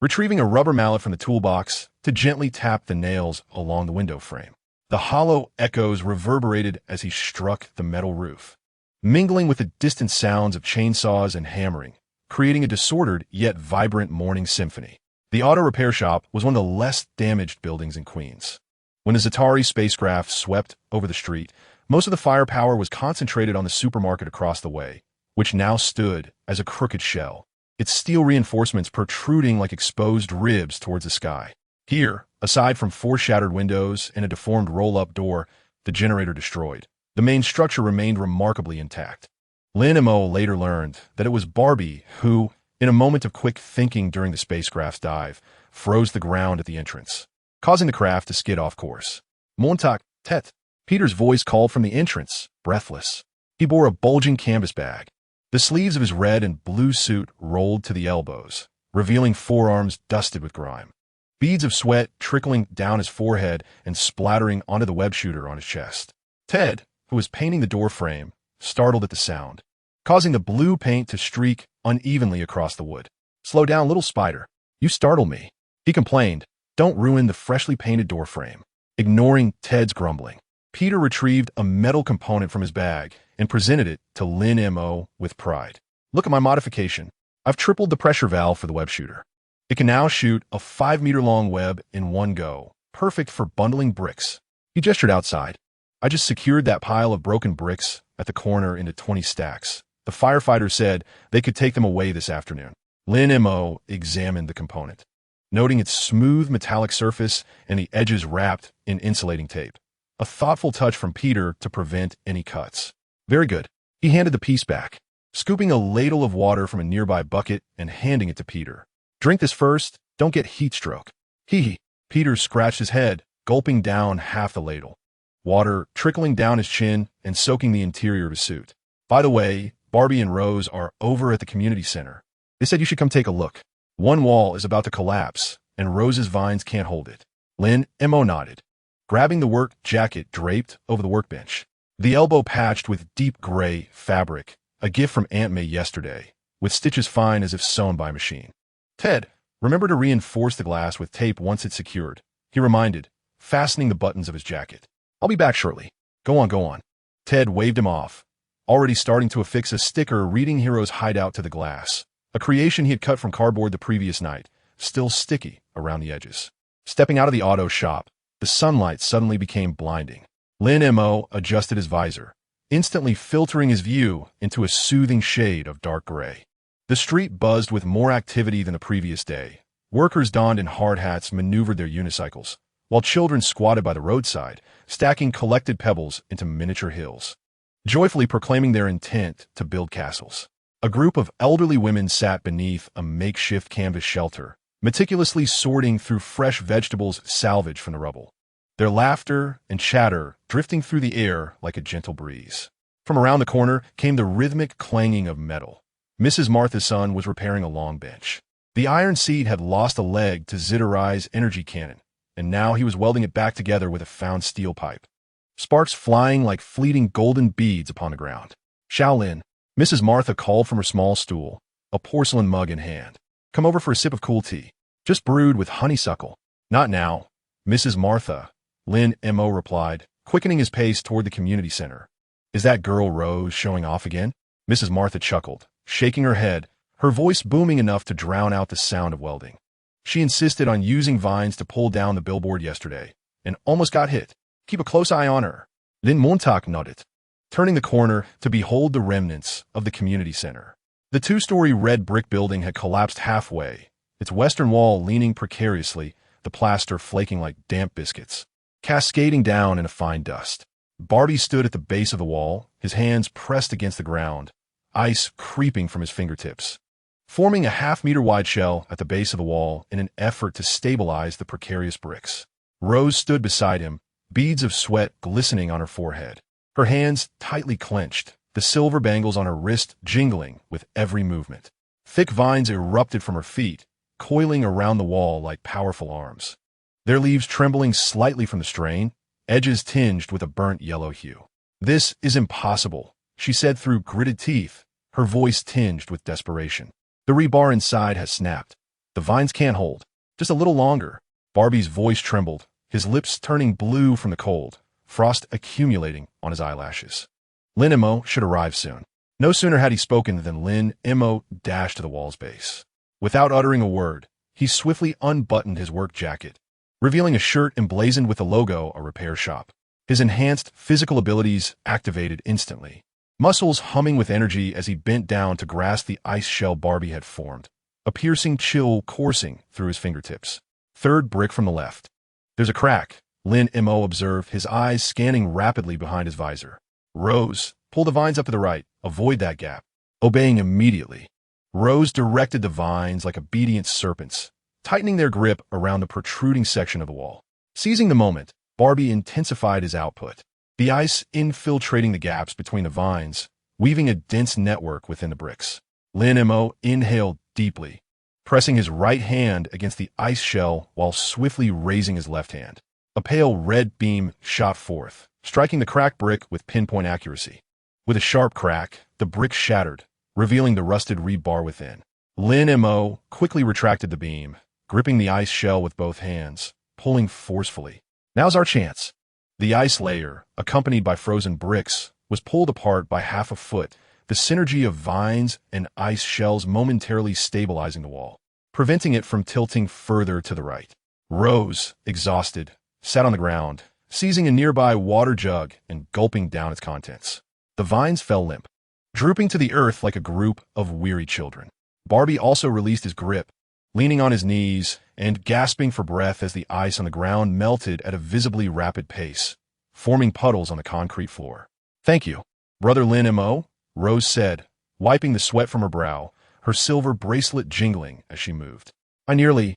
retrieving a rubber mallet from the toolbox to gently tap the nails along the window frame. The hollow echoes reverberated as he struck the metal roof, mingling with the distant sounds of chainsaws and hammering, creating a disordered yet vibrant morning symphony. The auto repair shop was one of the less damaged buildings in Queens. When the Zatari spacecraft swept over the street, most of the firepower was concentrated on the supermarket across the way, which now stood as a crooked shell, its steel reinforcements protruding like exposed ribs towards the sky. Here, aside from 4 shattered windows and a deformed roll-up door, the generator destroyed, the main structure remained remarkably intact. Lin Mo later learned that it was Barbie who, in a moment of quick thinking during the spacecraft's dive, froze the ground at the entrance, causing the craft to skid off course. Montauk, Tet. Peter's voice called from the entrance, breathless. He bore a bulging canvas bag. The sleeves of his red and blue suit rolled to the elbows, revealing forearms dusted with grime. Beads of sweat trickling down his forehead and splattering onto the web shooter on his chest. Ted, who was painting the door frame, startled at the sound, causing the blue paint to streak unevenly across the wood. "Slow down, little spider. You startle me," he complained. "Don't ruin the freshly painted door frame." Ignoring Ted's grumbling, Peter retrieved a metal component from his bag and presented it to Lin Mo with pride. "Look at my modification. I've tripled the pressure valve for the web shooter. It can now shoot a 5-meter-long web in one go, perfect for bundling bricks." He gestured outside. "I just secured that pile of broken bricks at the corner into 20 stacks. The firefighters said they could take them away this afternoon." Lin Mo examined the component, noting its smooth metallic surface and the edges wrapped in insulating tape. A thoughtful touch from Peter to prevent any cuts. "Very good." He handed the piece back, scooping a ladle of water from a nearby bucket and handing it to Peter. "Drink this first. Don't get heat stroke." Hee. Peter scratched his head, gulping down half the ladle. Water trickling down his chin and soaking the interior of his suit. "By the way, Barbie and Rose are over at the community center. They said you should come take a look. One wall is about to collapse, and Rose's vines can't hold it." Lin Mo nodded, grabbing the work jacket draped over the workbench, the elbow patched with deep gray fabric, a gift from Aunt May yesterday, with stitches fine as if sewn by machine. "Ted, remember to reinforce the glass with tape once it's secured," he reminded, fastening the buttons of his jacket. "I'll be back shortly. Go on, go on." Ted waved him off, already starting to affix a sticker reading Hero's hideout to the glass, a creation he had cut from cardboard the previous night, still sticky around the edges. Stepping out of the auto shop, the sunlight suddenly became blinding. Lin Mo adjusted his visor, instantly filtering his view into a soothing shade of dark gray. The street buzzed with more activity than the previous day. Workers donned in hard hats maneuvered their unicycles, while children squatted by the roadside, stacking collected pebbles into miniature hills, joyfully proclaiming their intent to build castles. A group of elderly women sat beneath a makeshift canvas shelter, meticulously sorting through fresh vegetables salvaged from the rubble, their laughter and chatter drifting through the air like a gentle breeze. From around the corner came the rhythmic clanging of metal. Mrs. Martha's son was repairing a long bench. The iron seat had lost a leg to Zitteri's energy cannon, and now he was welding it back together with a found steel pipe, sparks flying like fleeting golden beads upon the ground. "Shaolin," Mrs. Martha called from her small stool, a porcelain mug in hand. "Come over for a sip of cool tea. Just brewed with honeysuckle." "Not now, Mrs. Martha," Lin Mo replied, quickening his pace toward the community center. "Is that girl Rose showing off again?" Mrs. Martha chuckled, shaking her head, her voice booming enough to drown out the sound of welding. "She insisted on using vines to pull down the billboard yesterday, and almost got hit. Keep a close eye on her." Then Montauk nodded, turning the corner to behold the remnants of the community center. The 2-story red brick building had collapsed halfway, its western wall leaning precariously, the plaster flaking like damp biscuits. cascading down in a fine dust. Barbie stood at the base of the wall, his hands pressed against the ground, ice creeping from his fingertips, forming a half-meter-wide shell at the base of the wall in an effort to stabilize the precarious bricks. Rose stood beside him, beads of sweat glistening on her forehead, her hands tightly clenched, the silver bangles on her wrist jingling with every movement. Thick vines erupted from her feet, coiling around the wall like powerful arms, their leaves trembling slightly from the strain, edges tinged with a burnt yellow hue. "This is impossible," she said through gritted teeth, her voice tinged with desperation. "The rebar inside has snapped. The vines can't hold. Just a little longer." Barbie's voice trembled, his lips turning blue from the cold, frost accumulating on his eyelashes. Lin Mo should arrive soon. No sooner had he spoken than Lin Mo dashed to the wall's base. Without uttering a word, he swiftly unbuttoned his work jacket, revealing a shirt emblazoned with the logo, a repair shop. His enhanced physical abilities activated instantly, muscles humming with energy as he bent down to grasp the ice shell Barbie had formed, a piercing chill coursing through his fingertips. Third brick from the left. "There's a crack," Lin Mo observed, his eyes scanning rapidly behind his visor. "Rose, pull the vines up to the right. Avoid that gap." Obeying immediately, Rose directed the vines like obedient serpents, tightening their grip around the protruding section of the wall. Seizing the moment, Barbie intensified his output, the ice infiltrating the gaps between the vines, weaving a dense network within the bricks. Lin Mo inhaled deeply, pressing his right hand against the ice shell while swiftly raising his left hand. A pale red beam shot forth, striking the cracked brick with pinpoint accuracy. With a sharp crack, the brick shattered, revealing the rusted rebar within. Lin Mo quickly retracted the beam, gripping the ice shell with both hands, pulling forcefully. "Now's our chance." The ice layer, accompanied by frozen bricks, was pulled apart by half a foot, the synergy of vines and ice shells momentarily stabilizing the wall, preventing it from tilting further to the right. Rose, exhausted, sat on the ground, seizing a nearby water jug and gulping down its contents. The vines fell limp, drooping to the earth like a group of weary children. Barbie also released his grip, leaning on his knees and gasping for breath as the ice on the ground melted at a visibly rapid pace, forming puddles on the concrete floor. "Thank you, Brother Lin Mo," Rose said, wiping the sweat from her brow, her silver bracelet jingling as she moved. Lin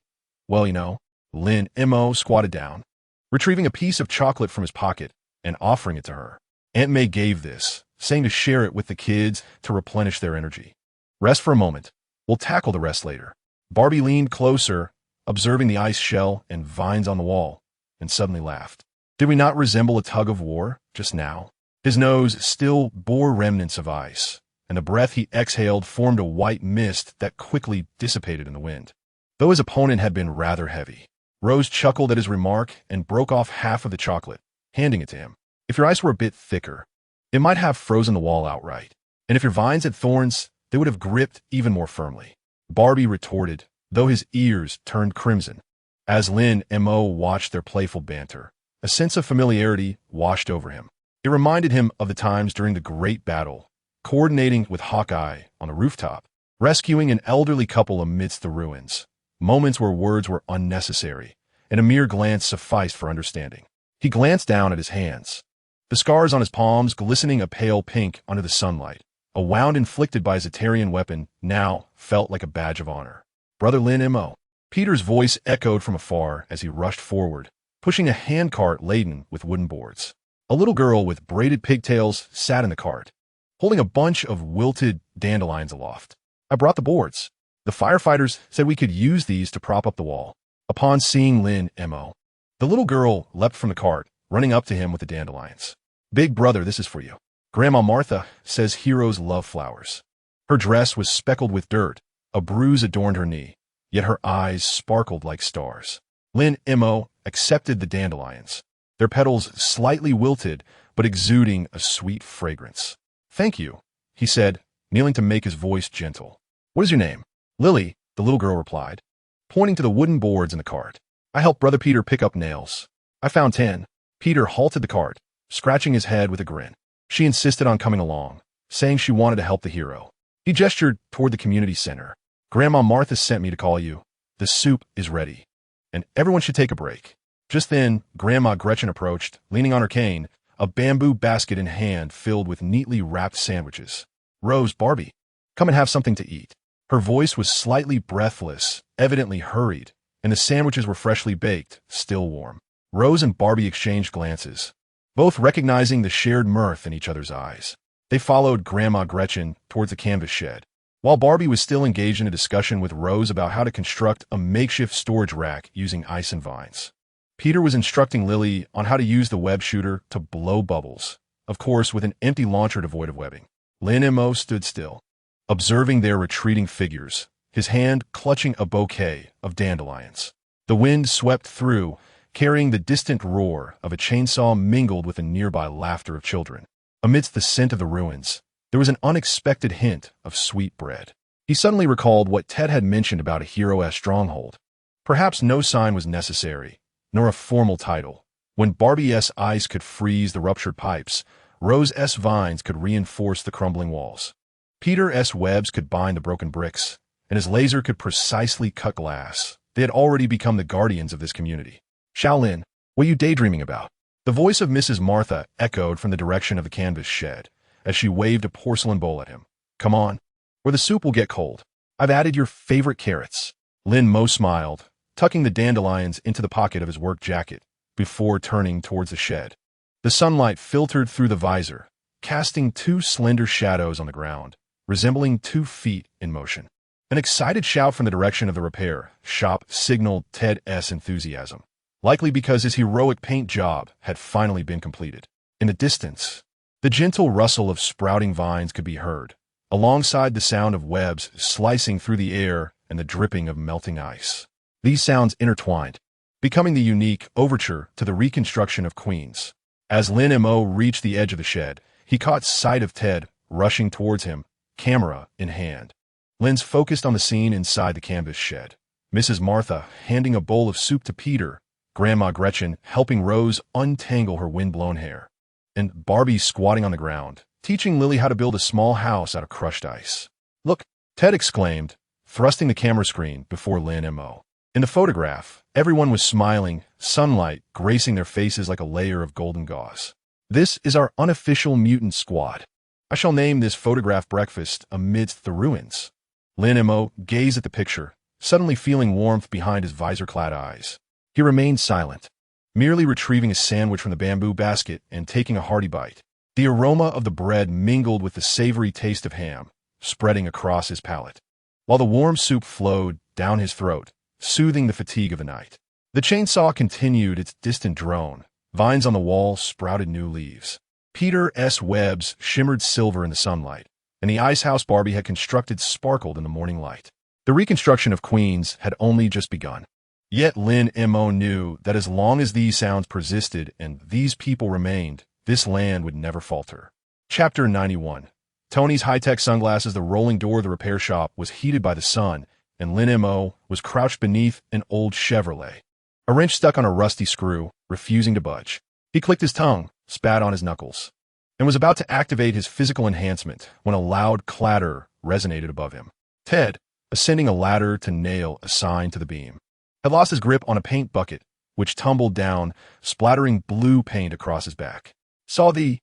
Mo squatted down, retrieving a piece of chocolate from his pocket and offering it to her. Aunt May gave this, saying to share it with the kids to replenish their energy. "Rest for a moment. We'll tackle the rest later." Barbie leaned closer, observing the ice shell and vines on the wall, and suddenly laughed. Did we not resemble a tug of war just now? His nose still bore remnants of ice, and the breath he exhaled formed a white mist that quickly dissipated in the wind. Though his opponent had been rather heavy, Rose chuckled at his remark and broke off half of the chocolate, handing it to him. "If your ice were a bit thicker, it might have frozen the wall outright, and if your vines had thorns, they would have gripped even more firmly." Barbie retorted, though his ears turned crimson. As Lin Mo watched their playful banter, a sense of familiarity washed over him. It reminded him of the times during the Great Battle, coordinating with Hawkeye on the rooftop, rescuing an elderly couple amidst the ruins, moments where words were unnecessary, and a mere glance sufficed for understanding. He glanced down at his hands, the scars on his palms glistening a pale pink under the sunlight. A wound inflicted by his Etarian weapon now felt like a badge of honor. "Brother Lin Mo." Peter's voice echoed from afar as he rushed forward, pushing a handcart laden with wooden boards. A little girl with braided pigtails sat in the cart, holding a bunch of wilted dandelions aloft. "I brought the boards. The firefighters said we could use these to prop up the wall." Upon seeing Lin Mo, the little girl leapt from the cart, running up to him with the dandelions. "Big brother, this is for you. Grandma Martha says heroes love flowers." Her dress was speckled with dirt, a bruise adorned her knee, yet her eyes sparkled like stars. Lin Mo accepted the dandelions, their petals slightly wilted but exuding a sweet fragrance. "Thank you," he said, kneeling to make his voice gentle. "What is your name?" "Lily," the little girl replied, pointing to the wooden boards in the cart. "I helped Brother Peter pick up nails. I found 10. Peter halted the cart, scratching his head with a grin. She insisted on coming along, saying she wanted to help the hero. He gestured toward the community center. "Grandma Martha sent me to call you. The soup is ready, and everyone should take a break." Just then, Grandma Gretchen approached, leaning on her cane, a bamboo basket in hand filled with neatly wrapped sandwiches. "Rose, Barbie, come and have something to eat." Her voice was slightly breathless, evidently hurried, and the sandwiches were freshly baked, still warm. Rose and Barbie exchanged glances, both recognizing the shared mirth in each other's eyes. They followed Grandma Gretchen towards the canvas shed, while Barbie was still engaged in a discussion with Rose about how to construct a makeshift storage rack using ice and vines. Peter was instructing Lily on how to use the web shooter to blow bubbles, of course with an empty launcher devoid of webbing. Lin Mo stood still, observing their retreating figures, his hand clutching a bouquet of dandelions. The wind swept through, carrying the distant roar of a chainsaw mingled with the nearby laughter of children. Amidst the scent of the ruins, there was an unexpected hint of sweet bread. He suddenly recalled what Ted had mentioned about a hero-esque stronghold. Perhaps no sign was necessary, nor a formal title. When Barbie's ice could freeze the ruptured pipes, Rose's vines could reinforce the crumbling walls. Peter's webs could bind the broken bricks, and his laser could precisely cut glass. They had already become the guardians of this community. "Shaolin, what are you daydreaming about?" The voice of Mrs. Martha echoed from the direction of the canvas shed, as she waved a porcelain bowl at him. "Come on, or the soup will get cold. I've added your favorite carrots." Lin Mo smiled, tucking the dandelions into the pocket of his work jacket, before turning towards the shed. The sunlight filtered through the visor, casting two slender shadows on the ground, resembling 2 feet in motion. An excited shout from the direction of the repair shop signaled Ted's enthusiasm, likely because his heroic paint job had finally been completed. In the distance, the gentle rustle of sprouting vines could be heard, alongside the sound of webs slicing through the air and the dripping of melting ice. These sounds intertwined, becoming the unique overture to the reconstruction of Queens. As Lin Mo reached the edge of the shed, he caught sight of Ted rushing towards him, camera in hand. Lin's focused on the scene inside the canvas shed. Mrs. Martha handing a bowl of soup to Peter, Grandma Gretchen helping Rose untangle her wind-blown hair, and Barbie squatting on the ground, teaching Lily how to build a small house out of crushed ice. "Look," Ted exclaimed, thrusting the camera screen before Lin Mo. In the photograph, everyone was smiling, sunlight gracing their faces like a layer of golden gauze. "This is our unofficial mutant squad. I shall name this photograph Breakfast Amidst the Ruins." Lin Mo gazed at the picture, suddenly feeling warmth behind his visor-clad eyes. He remained silent, merely retrieving a sandwich from the bamboo basket and taking a hearty bite. The aroma of the bread mingled with the savory taste of ham, spreading across his palate, while the warm soup flowed down his throat, soothing the fatigue of the night. The chainsaw continued its distant drone. Vines on the wall sprouted new leaves. Peter's webs shimmered silver in the sunlight, and the ice house Barbie had constructed sparkled in the morning light. The reconstruction of Queens had only just begun. Yet Lin Mo knew that as long as these sounds persisted and these people remained, this land would never falter. Chapter 91. Tony's high-tech sunglasses. The rolling door of the repair shop was heated by the sun, and Lin Mo was crouched beneath an old Chevrolet, a wrench stuck on a rusty screw, refusing to budge. He clicked his tongue, spat on his knuckles, and was about to activate his physical enhancement when a loud clatter resonated above him. Ted, ascending a ladder to nail a sign to the beam, had lost his grip on a paint bucket, which tumbled down, splattering blue paint across his back. Saw thee!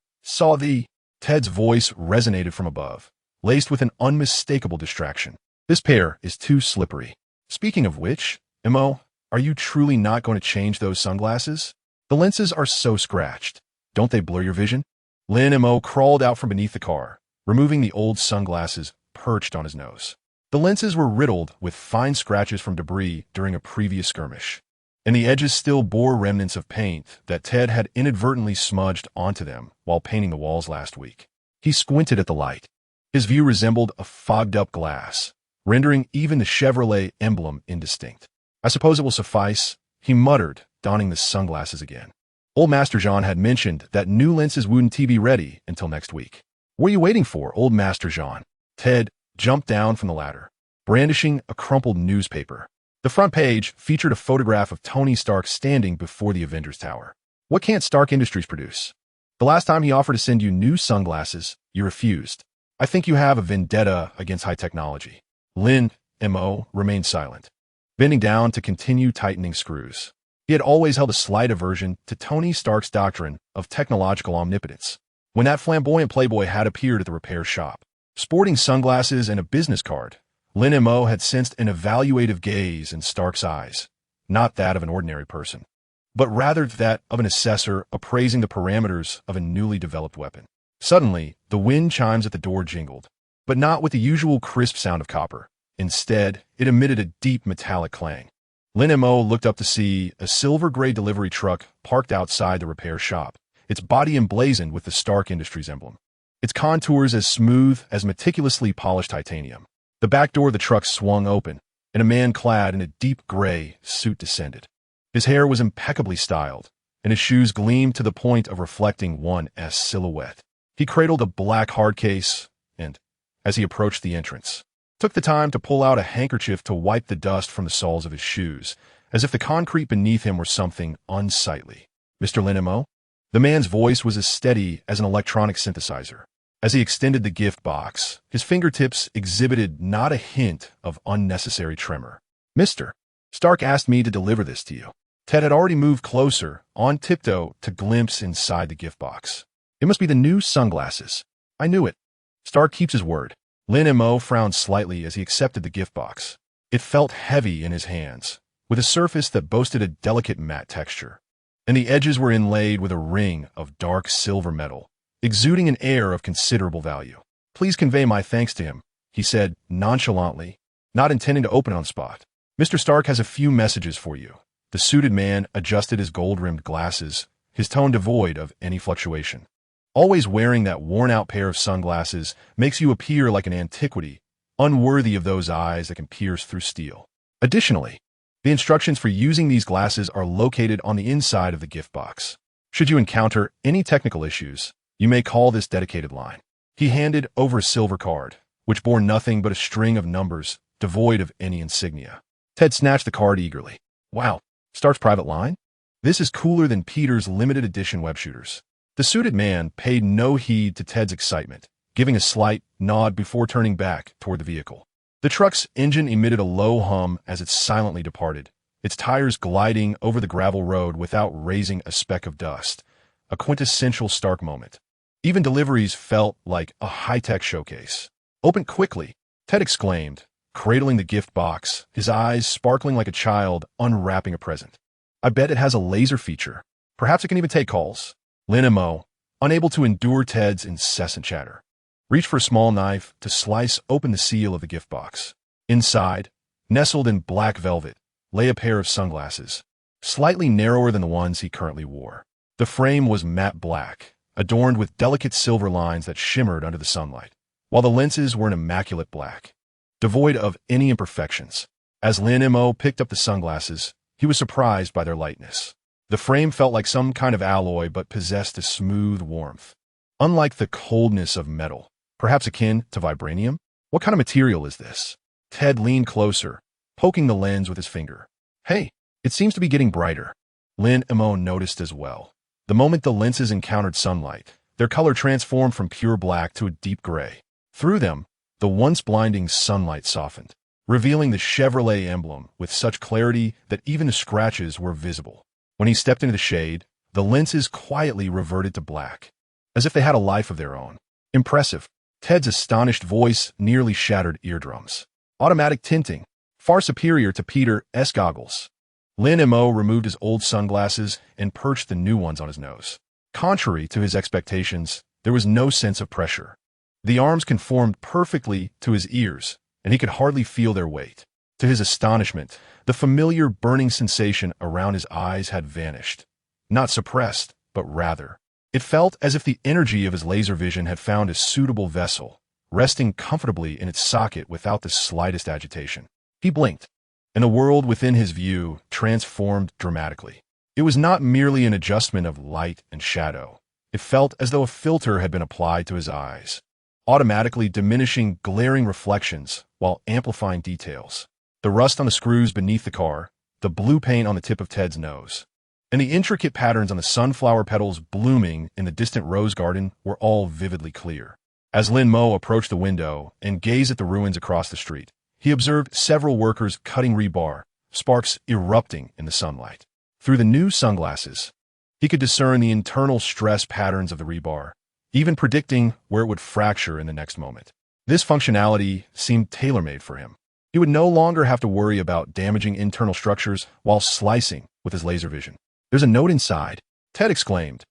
Ted's voice resonated from above, laced with an unmistakable distraction. "This pair is too slippery. Speaking of which, Mo, are you truly not going to change those sunglasses? The lenses are so scratched. Don't they blur your vision?" Lin Mo crawled out from beneath the car, removing the old sunglasses perched on his nose. The lenses were riddled with fine scratches from debris during a previous skirmish, and the edges still bore remnants of paint that Ted had inadvertently smudged onto them while painting the walls last week. He squinted at the light. His view resembled a fogged-up glass, rendering even the Chevrolet emblem indistinct. "I suppose it will suffice," he muttered, donning the sunglasses again. Old Master Jean had mentioned that new lenses wouldn't be ready until next week. "What are you waiting for, Old Master Jean?" Ted jumped down from the ladder, brandishing a crumpled newspaper. The front page featured a photograph of Tony Stark standing before the Avengers Tower. "What can't Stark Industries produce? The last time he offered to send you new sunglasses, you refused. I think you have a vendetta against high technology." Lin Mo remained silent, bending down to continue tightening screws. He had always held a slight aversion to Tony Stark's doctrine of technological omnipotence. When that flamboyant playboy had appeared at the repair shop, sporting sunglasses and a business card, Lin Mo had sensed an evaluative gaze in Stark's eyes, not that of an ordinary person, but rather that of an assessor appraising the parameters of a newly developed weapon. Suddenly, the wind chimes at the door jingled, but not with the usual crisp sound of copper. Instead, it emitted a deep metallic clang. Lin Mo looked up to see a silver-gray delivery truck parked outside the repair shop, its body emblazoned with the Stark Industries emblem, its contours as smooth as meticulously polished titanium. The back door of the truck swung open, and a man clad in a deep gray suit descended. His hair was impeccably styled, and his shoes gleamed to the point of reflecting one's silhouette. He cradled a black hard case, and, as he approached the entrance, took the time to pull out a handkerchief to wipe the dust from the soles of his shoes, as if the concrete beneath him were something unsightly. "Mr. Lin Mo?" The man's voice was as steady as an electronic synthesizer. As he extended the gift box, his fingertips exhibited not a hint of unnecessary tremor. "Mr. Stark asked me to deliver this to you." Ted had already moved closer, on tiptoe, to glimpse inside the gift box. "It must be the new sunglasses. I knew it. Stark keeps his word." Lin Mo frowned slightly as he accepted the gift box. It felt heavy in his hands, with a surface that boasted a delicate matte texture, and the edges were inlaid with a ring of dark silver metal, exuding an air of considerable value. "Please convey my thanks to him," he said nonchalantly, not intending to open it on the spot. "Mr. Stark has a few messages for you." The suited man adjusted his gold-rimmed glasses, his tone devoid of any fluctuation. Always wearing that worn-out pair of sunglasses makes you appear like an antiquity, unworthy of those eyes that can pierce through steel. Additionally, the instructions for using these glasses are located on the inside of the gift box. Should you encounter any technical issues, you may call this dedicated line. He handed over a silver card, which bore nothing but a string of numbers, devoid of any insignia. Ted snatched the card eagerly. "Wow, Stark's private line? This is cooler than Peter's limited edition web shooters." The suited man paid no heed to Ted's excitement, giving a slight nod before turning back toward the vehicle. The truck's engine emitted a low hum as it silently departed, its tires gliding over the gravel road without raising a speck of dust, a quintessential Stark moment. Even deliveries felt like a high-tech showcase. "Open quickly," Ted exclaimed, cradling the gift box, his eyes sparkling like a child unwrapping a present. "I bet it has a laser feature. Perhaps it can even take calls." Lin Mo, unable to endure Ted's incessant chatter, reached for a small knife to slice open the seal of the gift box. Inside, nestled in black velvet, lay a pair of sunglasses, slightly narrower than the ones he currently wore. The frame was matte black, adorned with delicate silver lines that shimmered under the sunlight, while the lenses were an immaculate black, devoid of any imperfections. As Lin Mo picked up the sunglasses, he was surprised by their lightness. The frame felt like some kind of alloy but possessed a smooth warmth. Unlike the coldness of metal, perhaps akin to vibranium? What kind of material is this? Ted leaned closer, poking the lens with his finger. "Hey, it seems to be getting brighter." Lin Mo noticed as well. The moment the lenses encountered sunlight, their color transformed from pure black to a deep gray. Through them, the once blinding sunlight softened, revealing the Chevrolet emblem with such clarity that even the scratches were visible. When he stepped into the shade, the lenses quietly reverted to black, as if they had a life of their own. "Impressive." Ted's astonished voice nearly shattered eardrums. "Automatic tinting, far superior to Peter's goggles." Lin Mo removed his old sunglasses and perched the new ones on his nose. Contrary to his expectations, there was no sense of pressure. The arms conformed perfectly to his ears, and he could hardly feel their weight. To his astonishment, the familiar burning sensation around his eyes had vanished. Not suppressed, but rather. It felt as if the energy of his laser vision had found a suitable vessel, resting comfortably in its socket without the slightest agitation. He blinked, and the world within his view transformed dramatically. It was not merely an adjustment of light and shadow. It felt as though a filter had been applied to his eyes, automatically diminishing glaring reflections while amplifying details. The rust on the screws beneath the car, the blue paint on the tip of Ted's nose, and the intricate patterns on the sunflower petals blooming in the distant rose garden were all vividly clear. As Lin Mo approached the window and gazed at the ruins across the street, he observed several workers cutting rebar, sparks erupting in the sunlight. Through the new sunglasses, he could discern the internal stress patterns of the rebar, even predicting where it would fracture in the next moment. This functionality seemed tailor-made for him. He would no longer have to worry about damaging internal structures while slicing with his laser vision. "There's a note inside," Ted exclaimed,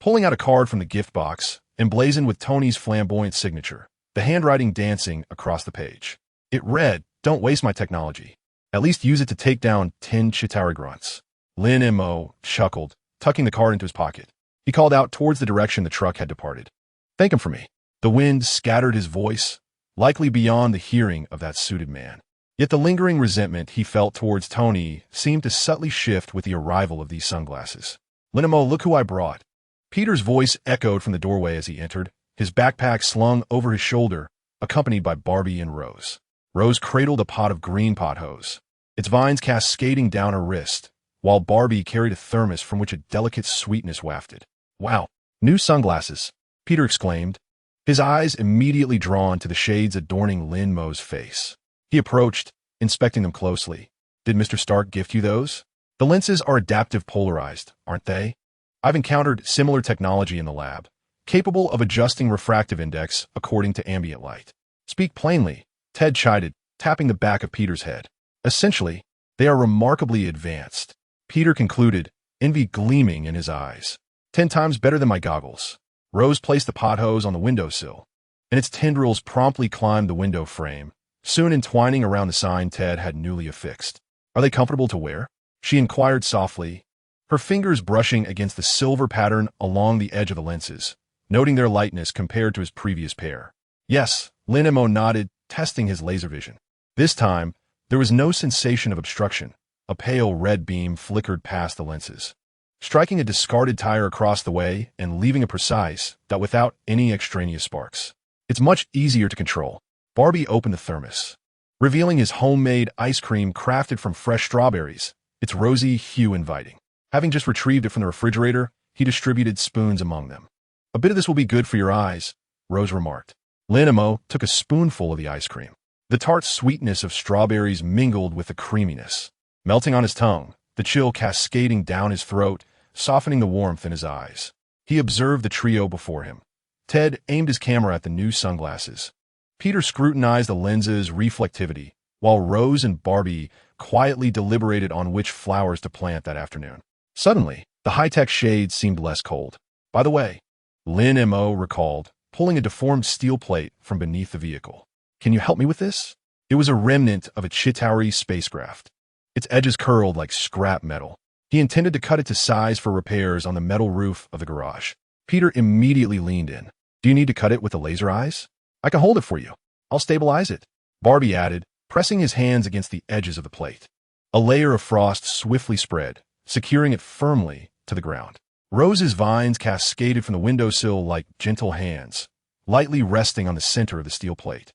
pulling out a card from the gift box, emblazoned with Tony's flamboyant signature, the handwriting dancing across the page. It read, "Don't waste my technology. At least use it to take down 10 Chitauri grunts." Lin Mo chuckled, tucking the card into his pocket. He called out towards the direction the truck had departed. "Thank him for me." The wind scattered his voice, likely beyond the hearing of that suited man. Yet the lingering resentment he felt towards Tony seemed to subtly shift with the arrival of these sunglasses. "Lin Mo, look who I brought." Peter's voice echoed from the doorway as he entered, his backpack slung over his shoulder, accompanied by Barbie and Rose. Rose cradled a pot of green pot hose, its vines cascading down her wrist, while Barbie carried a thermos from which a delicate sweetness wafted. "Wow, new sunglasses," Peter exclaimed, his eyes immediately drawn to the shades adorning Lin Mo's face. He approached, inspecting them closely. "Did Mr. Stark gift you those? The lenses are adaptive polarized, aren't they? I've encountered similar technology in the lab, capable of adjusting refractive index according to ambient light." "Speak plainly," Ted chided, tapping the back of Peter's head. "Essentially, they are remarkably advanced," Peter concluded, envy gleaming in his eyes. 10 times better than my goggles." Rose placed the pot hose on the windowsill, and its tendrils promptly climbed the window frame, soon entwining around the sign Ted had newly affixed. "Are they comfortable to wear?" she inquired softly, her fingers brushing against the silver pattern along the edge of the lenses, noting their lightness compared to his previous pair. "Yes," Lin Mo nodded, testing his laser vision. This time, there was no sensation of obstruction. A pale red beam flickered past the lenses, striking a discarded tire across the way and leaving a precise dot without any extraneous sparks. "It's much easier to control." Barbie opened the thermos, revealing his homemade ice cream crafted from fresh strawberries, its rosy hue inviting. Having just retrieved it from the refrigerator, he distributed spoons among them. "A bit of this will be good for your eyes," Rose remarked. Lin Mo took a spoonful of the ice cream. The tart sweetness of strawberries mingled with the creaminess, melting on his tongue, the chill cascading down his throat, softening the warmth in his eyes. He observed the trio before him. Ted aimed his camera at the new sunglasses. Peter scrutinized the lens's reflectivity, while Rose and Barbie quietly deliberated on which flowers to plant that afternoon. Suddenly, the high-tech shades seemed less cold. "By the way," Lin Mo recalled, pulling a deformed steel plate from beneath the vehicle. "Can you help me with this?" It was a remnant of a Chitauri spacecraft, its edges curled like scrap metal. He intended to cut it to size for repairs on the metal roof of the garage. Peter immediately leaned in. "Do you need to cut it with the laser eyes? I can hold it for you. I'll stabilize it," Barbie added, pressing his hands against the edges of the plate. A layer of frost swiftly spread, securing it firmly to the ground. Rose's vines cascaded from the windowsill like gentle hands, lightly resting on the center of the steel plate,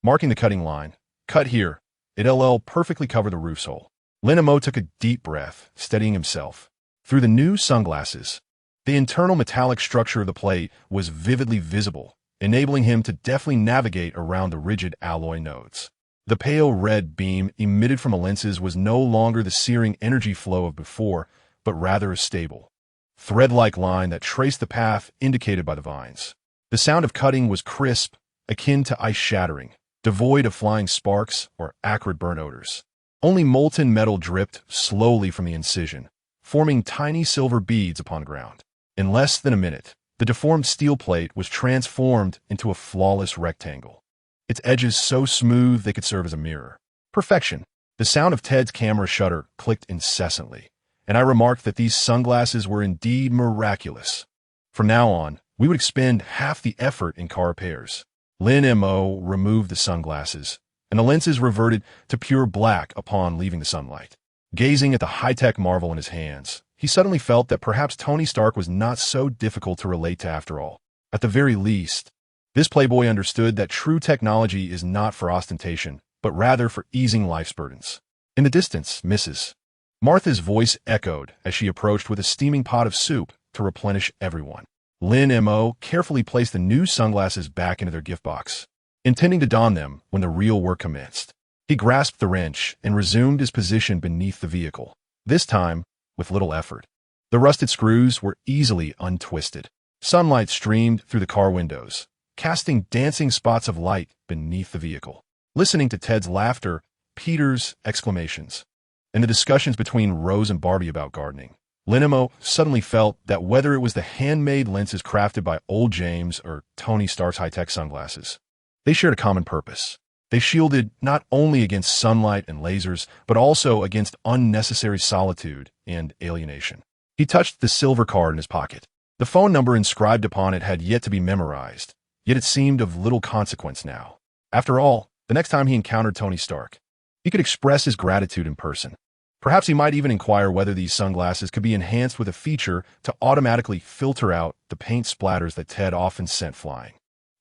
marking the cutting line. "Cut here." It'll perfectly cover the roof's hole. Lin Mo took a deep breath, steadying himself. Through the new sunglasses, the internal metallic structure of the plate was vividly visible, enabling him to deftly navigate around the rigid alloy nodes. The pale red beam emitted from the lenses was no longer the searing energy flow of before, but rather a stable, thread-like line that traced the path indicated by the vines. The sound of cutting was crisp, akin to ice shattering, devoid of flying sparks or acrid burnt odors. Only molten metal dripped slowly from the incision, forming tiny silver beads upon the ground. In less than a minute, the deformed steel plate was transformed into a flawless rectangle, its edges so smooth they could serve as a mirror. Perfection. The sound of Ted's camera shutter clicked incessantly, and I remarked that these sunglasses were indeed miraculous. From now on, we would expend half the effort in car repairs. Lin Mo removed the sunglasses, and the lenses reverted to pure black upon leaving the sunlight. Gazing at the high-tech marvel in his hands, he suddenly felt that perhaps Tony Stark was not so difficult to relate to after all. At the very least, this playboy understood that true technology is not for ostentation, but rather for easing life's burdens. In the distance, Mrs. Martha's voice echoed as she approached with a steaming pot of soup to replenish everyone. Lin Mo carefully placed the new sunglasses back into their gift box, intending to don them when the real work commenced. He grasped the wrench and resumed his position beneath the vehicle. This time, with little effort. The rusted screws were easily untwisted. Sunlight streamed through the car windows, casting dancing spots of light beneath the vehicle. Listening to Ted's laughter, Peter's exclamations, and the discussions between Rose and Barbie about gardening, Lin Mo suddenly felt that whether it was the handmade lenses crafted by old James or Tony Stark's high-tech sunglasses, they shared a common purpose. They shielded not only against sunlight and lasers, but also against unnecessary solitude and alienation. He touched the silver card in his pocket. The phone number inscribed upon it had yet to be memorized, yet it seemed of little consequence now. After all, the next time he encountered Tony Stark, he could express his gratitude in person. Perhaps he might even inquire whether these sunglasses could be enhanced with a feature to automatically filter out the paint splatters that Ted often sent flying.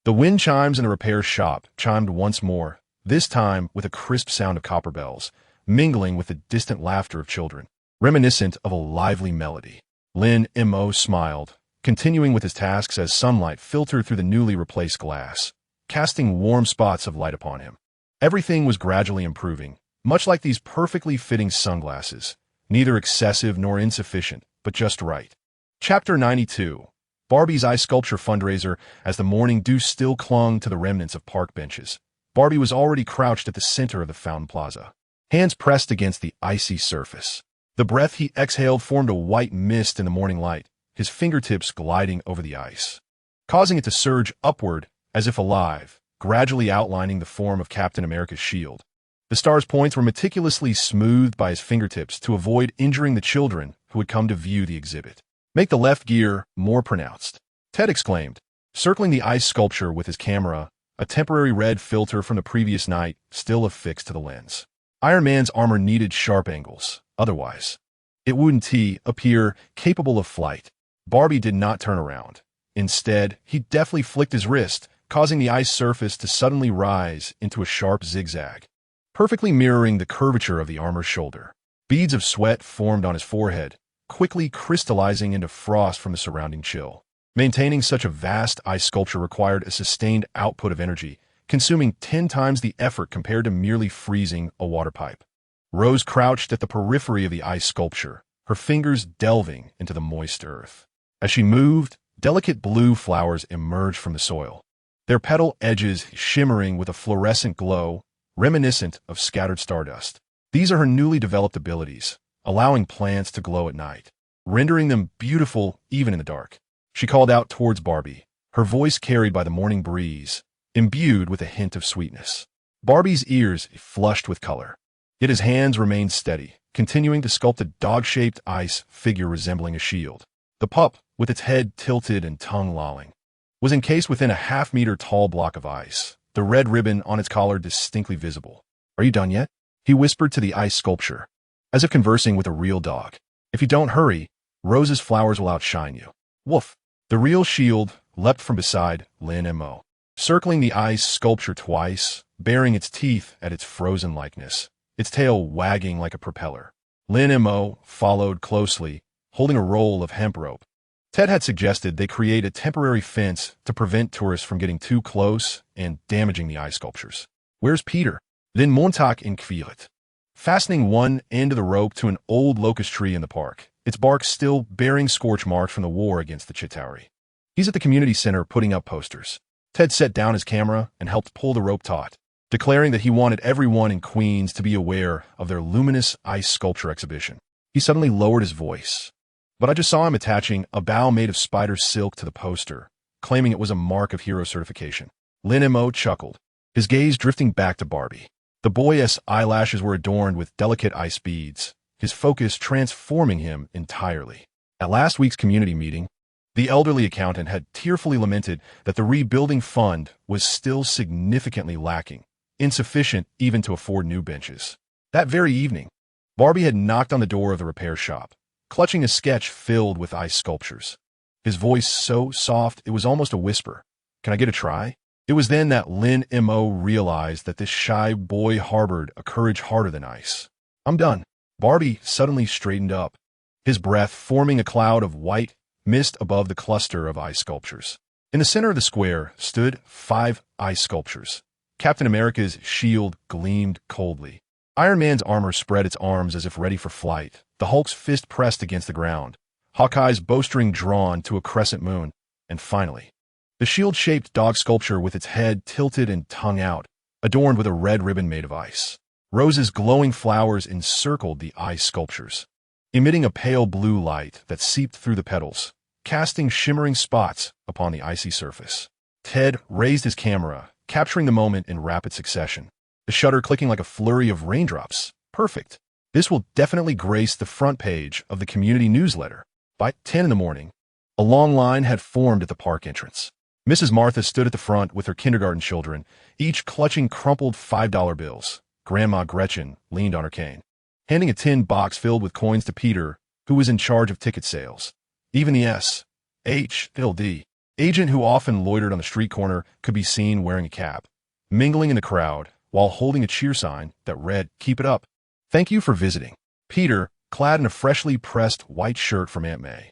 The wind chimes in the repair shop chimed once more, this time with a crisp sound of copper bells, mingling with the distant laughter of children, reminiscent of a lively melody. Lin Mo smiled, continuing with his tasks as sunlight filtered through the newly replaced glass, casting warm spots of light upon him. Everything was gradually improving, much like these perfectly fitting sunglasses, neither excessive nor insufficient, but just right. Chapter 92. Barbie's Ice Sculpture Fundraiser. As the morning dew still clung to the remnants of park benches, Barbie was already crouched at the center of the fountain plaza, hands pressed against the icy surface. The breath he exhaled formed a white mist in the morning light, his fingertips gliding over the ice, causing it to surge upward as if alive, gradually outlining the form of Captain America's shield. The star's points were meticulously smoothed by his fingertips to avoid injuring the children who had come to view the exhibit. Make the left gear more pronounced, Ted exclaimed, circling the ice sculpture with his camera, a temporary red filter from the previous night still affixed to the lens. Iron Man's armor needed sharp angles, otherwise it wouldn't appear capable of flight. Barbie did not turn around. Instead, he deftly flicked his wrist, causing the ice surface to suddenly rise into a sharp zigzag, perfectly mirroring the curvature of the armor's shoulder. Beads of sweat formed on his forehead, quickly crystallizing into frost from the surrounding chill. Maintaining such a vast ice sculpture required a sustained output of energy, consuming 10 times the effort compared to merely freezing a water pipe. Rose crouched at the periphery of the ice sculpture, her fingers delving into the moist earth. As she moved, delicate blue flowers emerged from the soil, their petal edges shimmering with a fluorescent glow, reminiscent of scattered stardust. These are her newly developed abilities, allowing plants to glow at night, rendering them beautiful even in the dark. She called out towards Barbie, her voice carried by the morning breeze, imbued with a hint of sweetness. Barbie's ears flushed with color, yet his hands remained steady, continuing to sculpt a dog-shaped ice figure resembling a shield. The pup, with its head tilted and tongue lolling, was encased within a half-meter tall block of ice, the red ribbon on its collar distinctly visible. "Are you done yet?" he whispered to the ice sculpture, as if conversing with a real dog. "If you don't hurry, Rose's flowers will outshine you." Woof! The real shield leapt from beside Lin Mo, circling the ice sculpture twice, baring its teeth at its frozen likeness, its tail wagging like a propeller. Lin Mo followed closely, holding a roll of hemp rope. Ted had suggested they create a temporary fence to prevent tourists from getting too close and damaging the ice sculptures. "Where's Peter?" Then Montag inquired, fastening one end of the rope to an old locust tree in the park, its bark still bearing scorch marks from the war against the Chitauri. "He's at the community center putting up posters." Ted set down his camera and helped pull the rope taut, declaring that he wanted everyone in Queens to be aware of their luminous ice sculpture exhibition. He suddenly lowered his voice, but I just saw him attaching a bow made of spider silk to the poster, claiming it was a mark of hero certification. Lin Mo chuckled, his gaze drifting back to Barbie. The boy's eyelashes were adorned with delicate ice beads, his focus transforming him entirely. At last week's community meeting, the elderly accountant had tearfully lamented that the rebuilding fund was still significantly lacking, insufficient even to afford new benches. That very evening, Barbie had knocked on the door of the repair shop, clutching a sketch filled with ice sculptures. His voice so soft it was almost a whisper. "Can I get a try?" It was then that Lin Mo realized that this shy boy harbored a courage harder than ice. "I'm done." Barbie suddenly straightened up, his breath forming a cloud of white mist above the cluster of ice sculptures. In the center of the square stood 5 ice sculptures. Captain America's shield gleamed coldly. Iron Man's armor spread its arms as if ready for flight, the Hulk's fist pressed against the ground, Hawkeye's bowstring drawn to a crescent moon, and finally, the shield-shaped dog sculpture with its head tilted and tongue out, adorned with a red ribbon made of ice. Rose's glowing flowers encircled the ice sculptures, emitting a pale blue light that seeped through the petals, casting shimmering spots upon the icy surface. Ted raised his camera, capturing the moment in rapid succession, the shutter clicking like a flurry of raindrops. Perfect. This will definitely grace the front page of the community newsletter. By 10 in the morning, a long line had formed at the park entrance. Mrs. Martha stood at the front with her kindergarten children, each clutching crumpled $5 bills. Grandma Gretchen leaned on her cane, handing a tin box filled with coins to Peter, who was in charge of ticket sales. Even the S.H.L.D. agent, who often loitered on the street corner, could be seen wearing a cap, mingling in the crowd while holding a cheer sign that read, "Keep it up. Thank you for visiting." Peter, clad in a freshly pressed white shirt from Aunt May,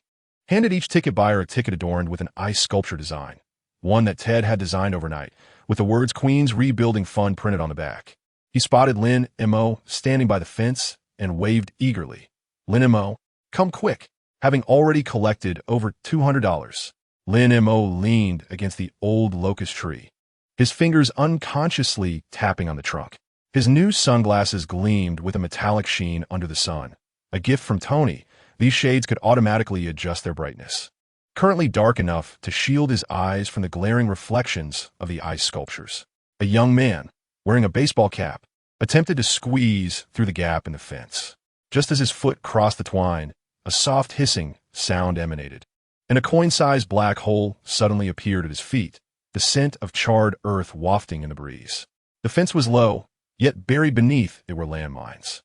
handed each ticket buyer a ticket adorned with an ice sculpture design, one that Ted had designed overnight, with the words Queens Rebuilding Fund printed on the back. He spotted Lin Mo standing by the fence and waved eagerly. "Lin Mo, come quick." Having already collected over $200, Lin Mo leaned against the old locust tree, his fingers unconsciously tapping on the trunk. His new sunglasses gleamed with a metallic sheen under the sun. A gift from Tony, these shades could automatically adjust their brightness, currently dark enough to shield his eyes from the glaring reflections of the ice sculptures. A young man, wearing a baseball cap, attempted to squeeze through the gap in the fence. Just as his foot crossed the twine, a soft hissing sound emanated, and a coin-sized black hole suddenly appeared at his feet, the scent of charred earth wafting in the breeze. The fence was low, yet buried beneath it were landmines.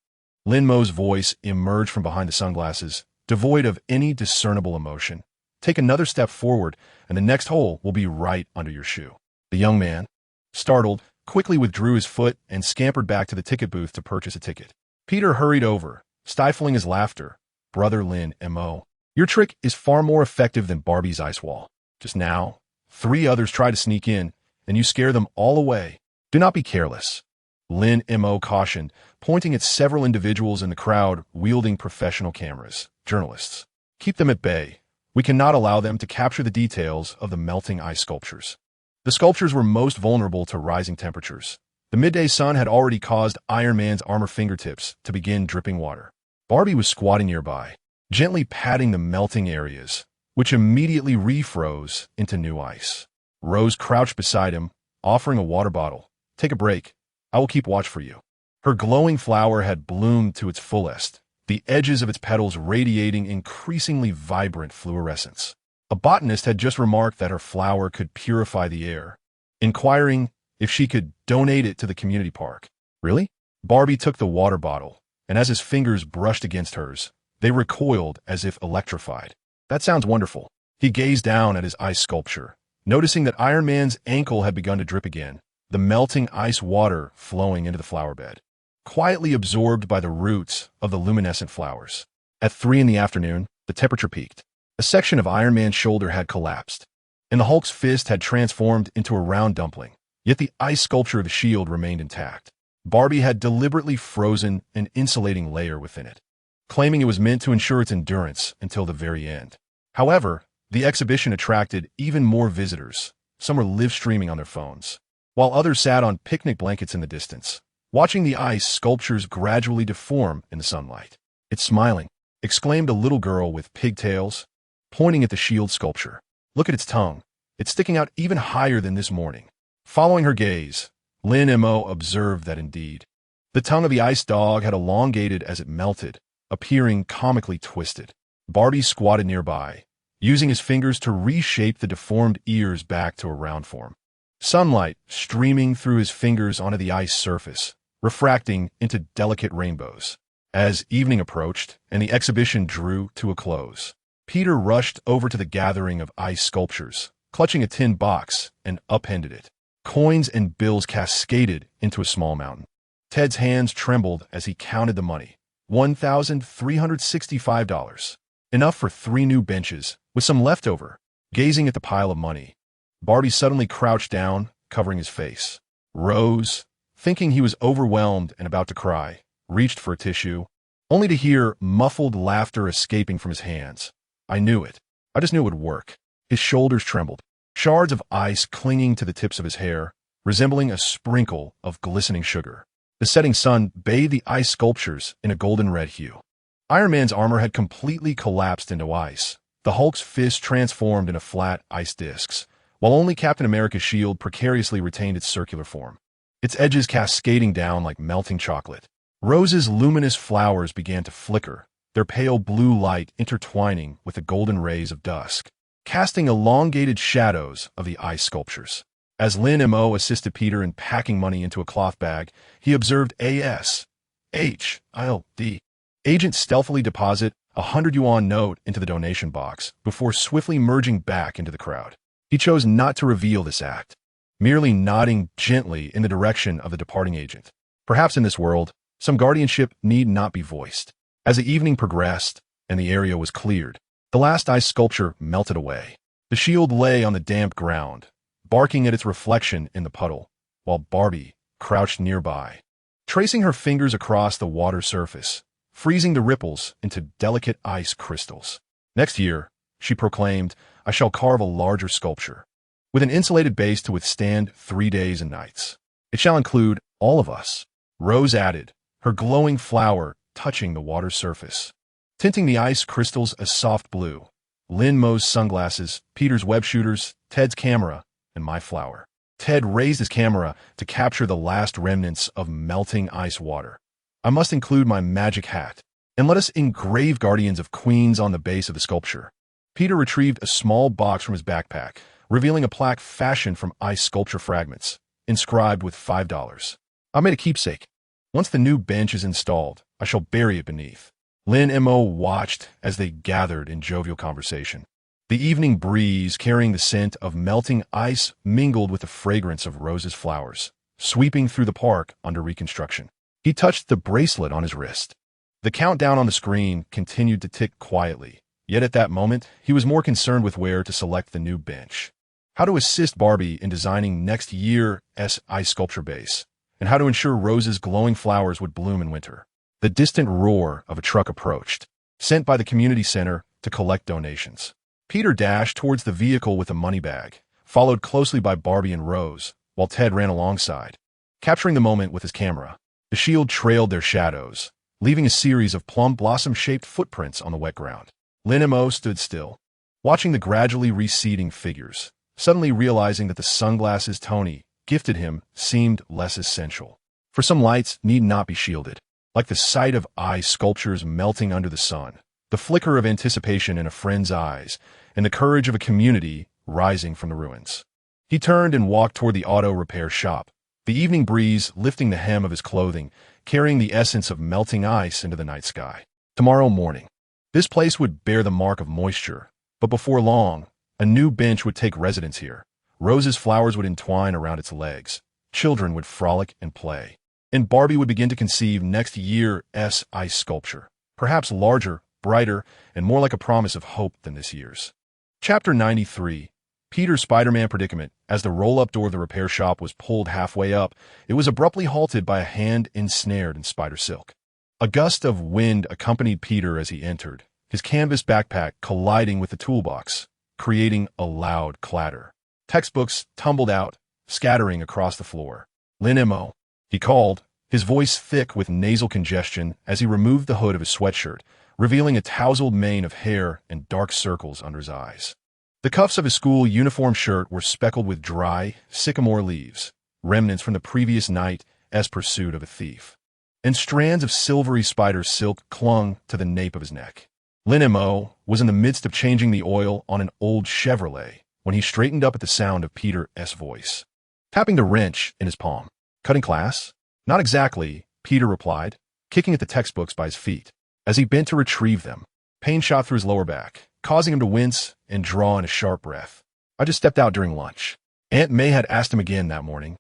Lin Mo's voice emerged from behind the sunglasses, devoid of any discernible emotion. "Take another step forward, and the next hole will be right under your shoe." The young man, startled, quickly withdrew his foot and scampered back to the ticket booth to purchase a ticket. Peter hurried over, stifling his laughter. "Brother Lin Mo, your trick is far more effective than Barbie's ice wall. Just now, 3 others try to sneak in, and you scare them all away. Do not be careless." Lin Mo cautioned, pointing at several individuals in the crowd wielding professional cameras. "Journalists, keep them at bay. We cannot allow them to capture the details of the melting ice sculptures." The sculptures were most vulnerable to rising temperatures. The midday sun had already caused Iron Man's armor fingertips to begin dripping water. Barbie was squatting nearby, gently patting the melting areas, which immediately refroze into new ice. Rose crouched beside him, offering a water bottle. "Take a break. I will keep watch for you." Her glowing flower had bloomed to its fullest, the edges of its petals radiating increasingly vibrant fluorescence. A botanist had just remarked that her flower could purify the air, inquiring if she could donate it to the community park. "Really?" Barbie took the water bottle, and as his fingers brushed against hers, they recoiled as if electrified. "That sounds wonderful." He gazed down at his ice sculpture, noticing that Iron Man's ankle had begun to drip again, the melting ice water flowing into the flower bed, quietly absorbed by the roots of the luminescent flowers. At 3 in the afternoon, the temperature peaked. A section of Iron Man's shoulder had collapsed, and the Hulk's fist had transformed into a round dumpling, yet the ice sculpture of the shield remained intact. Barbie had deliberately frozen an insulating layer within it, claiming it was meant to ensure its endurance until the very end. However, the exhibition attracted even more visitors. Some were live-streaming on their phones, while others sat on picnic blankets in the distance, watching the ice sculptures gradually deform in the sunlight. "It's smiling," exclaimed a little girl with pigtails, pointing at the shield sculpture. "Look at its tongue. It's sticking out even higher than this morning." Following her gaze, Lin Mo observed that indeed, the tongue of the ice dog had elongated as it melted, appearing comically twisted. Barbie squatted nearby, using his fingers to reshape the deformed ears back to a round form. Sunlight streaming through his fingers onto the ice surface, refracting into delicate rainbows. As evening approached and the exhibition drew to a close, Peter rushed over to the gathering of ice sculptures, clutching a tin box, and upended it. Coins and bills cascaded into a small mountain. Ted's hands trembled as he counted the money. $1,365. Enough for 3 new benches, with some left over. Gazing at the pile of money, Barbie suddenly crouched down, covering his face. Rose, thinking he was overwhelmed and about to cry, reached for a tissue, only to hear muffled laughter escaping from his hands. I knew it. I just knew it would work. His shoulders trembled, shards of ice clinging to the tips of his hair, resembling a sprinkle of glistening sugar. The setting sun bathed the ice sculptures in a golden red hue. Iron Man's armor had completely collapsed into ice. The Hulk's fist transformed into flat ice discs, while only Captain America's shield precariously retained its circular form, its edges cascading down like melting chocolate. Rose's luminous flowers began to flicker, their pale blue light intertwining with the golden rays of dusk, casting elongated shadows of the ice sculptures. As Lin Mo assisted Peter in packing money into a cloth bag, he observed A.S.H.I.L.D. Agent stealthily deposit a 100 yuan note into the donation box before swiftly merging back into the crowd. He chose not to reveal this act, merely nodding gently in the direction of the departing agent. Perhaps in this world, some guardianship need not be voiced. As the evening progressed and the area was cleared, the last ice sculpture melted away. The shield lay on the damp ground, barking at its reflection in the puddle, while Barbie crouched nearby, tracing her fingers across the water surface, freezing the ripples into delicate ice crystals. Next year, she proclaimed, I shall carve a larger sculpture, with an insulated base to withstand 3 days and nights. It shall include all of us, Rose added, her glowing flower touching the water's surface, tinting the ice crystals a soft blue. Lin Mo's sunglasses, Peter's web shooters, Ted's camera, and my flower. Ted raised his camera to capture the last remnants of melting ice water. I must include my magic hat, and let us engrave Guardians of Queens on the base of the sculpture. Peter retrieved a small box from his backpack, revealing a plaque fashioned from ice sculpture fragments, inscribed with $5. I made a keepsake. Once the new bench is installed, I shall bury it beneath. Lin Mo watched as they gathered in jovial conversation. The evening breeze carrying the scent of melting ice mingled with the fragrance of Rose's flowers, sweeping through the park under reconstruction. He touched the bracelet on his wrist. The countdown on the screen continued to tick quietly, yet at that moment, he was more concerned with where to select the new bench, how to assist Barbie in designing next year's ice sculpture base, and how to ensure Rose's glowing flowers would bloom in winter. The distant roar of a truck approached, sent by the community center to collect donations. Peter dashed towards the vehicle with a money bag, followed closely by Barbie and Rose, while Ted ran alongside, capturing the moment with his camera. The shield trailed their shadows, leaving a series of plum blossom-shaped footprints on the wet ground. Lin Mo stood still, watching the gradually receding figures, suddenly realizing that the sunglasses Tony gifted him seemed less essential. For some lights need not be shielded, like the sight of ice sculptures melting under the sun, the flicker of anticipation in a friend's eyes, and the courage of a community rising from the ruins. He turned and walked toward the auto repair shop, the evening breeze lifting the hem of his clothing, carrying the essence of melting ice into the night sky. Tomorrow morning, this place would bear the mark of moisture, but before long, a new bench would take residence here. Rose's flowers would entwine around its legs. Children would frolic and play. And Barbie would begin to conceive next year's ice sculpture, perhaps larger, brighter, and more like a promise of hope than this year's. Chapter 93. Peter's Spider-Man predicament. As the roll-up door of the repair shop was pulled halfway up, it was abruptly halted by a hand ensnared in spider silk. A gust of wind accompanied Peter as he entered, his canvas backpack colliding with the toolbox, creating a loud clatter. Textbooks tumbled out, scattering across the floor. Lin Mo, he called, his voice thick with nasal congestion as he removed the hood of his sweatshirt, revealing a tousled mane of hair and dark circles under his eyes. The cuffs of his school uniform shirt were speckled with dry, sycamore leaves, remnants from the previous night's pursuit of a thief. And strands of silvery spider silk clung to the nape of his neck. Lin Mo was in the midst of changing the oil on an old Chevrolet when he straightened up at the sound of Peter's voice, tapping the wrench in his palm. Cutting class? Not exactly, Peter replied, kicking at the textbooks by his feet. As he bent to retrieve them, pain shot through his lower back, causing him to wince and draw in a sharp breath. I just stepped out during lunch. Aunt May had asked him again that morning,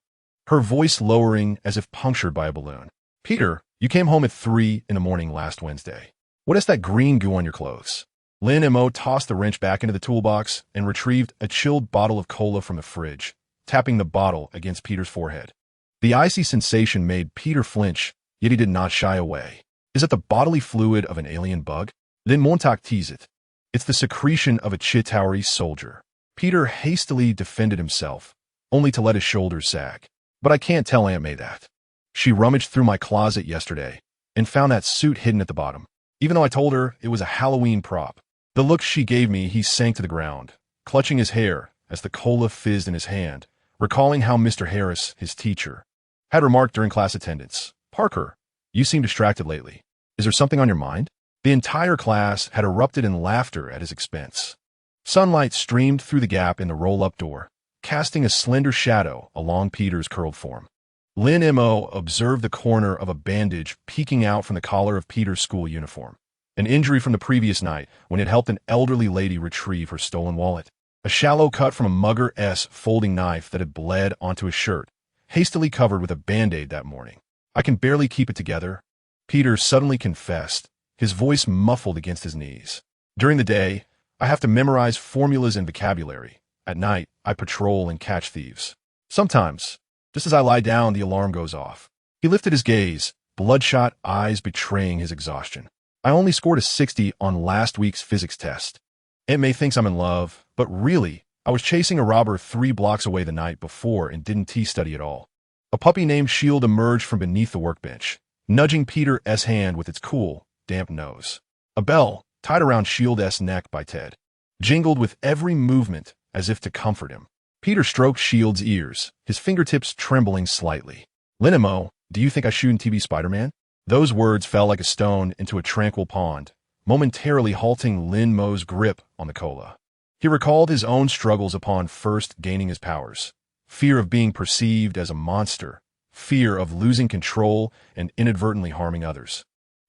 her voice lowering as if punctured by a balloon. Peter, you came home at 3 in the morning last Wednesday. What is that green goo on your clothes? Lin Mo tossed the wrench back into the toolbox and retrieved a chilled bottle of cola from the fridge, tapping the bottle against Peter's forehead. The icy sensation made Peter flinch, yet he did not shy away. Is it the bodily fluid of an alien bug? Lin Mo teased it. It's the secretion of a Chitauri soldier. Peter hastily defended himself, only to let his shoulders sag. But I can't tell Aunt May that. She rummaged through my closet yesterday and found that suit hidden at the bottom, even though I told her it was a Halloween prop. The look she gave me, he sank to the ground, clutching his hair as the cola fizzed in his hand, recalling how Mr. Harris, his teacher, had remarked during class attendance, "Parker, you seem distracted lately. Is there something on your mind?" The entire class had erupted in laughter at his expense. Sunlight streamed through the gap in the roll-up door, casting a slender shadow along Peter's curled form. Lin Mo observed the corner of a bandage peeking out from the collar of Peter's school uniform, an injury from the previous night when it helped an elderly lady retrieve her stolen wallet. A shallow cut from a Mugger-S folding knife that had bled onto his shirt, hastily covered with a Band-Aid that morning. "I can barely keep it together," Peter suddenly confessed, his voice muffled against his knees. "During the day, I have to memorize formulas and vocabulary. At night, I patrol and catch thieves. Sometimes, just as I lie down, the alarm goes off." He lifted his gaze, bloodshot eyes betraying his exhaustion. "I only scored a 60 on last week's physics test. Aunt May thinks I'm in love, but really, I was chasing a robber 3 blocks away the night before and didn't study at all." A puppy named Shield emerged from beneath the workbench, nudging Peter's hand with its cool, damp nose. A bell, tied around Shield's neck by Ted, jingled with every movement as if to comfort him. Peter stroked Shield's ears, his fingertips trembling slightly. "Lin Mo, do you think I shouldn't be Spider-Man?" Those words fell like a stone into a tranquil pond, momentarily halting Lin Mo's grip on the cola. He recalled his own struggles upon first gaining his powers. Fear of being perceived as a monster, fear of losing control and inadvertently harming others.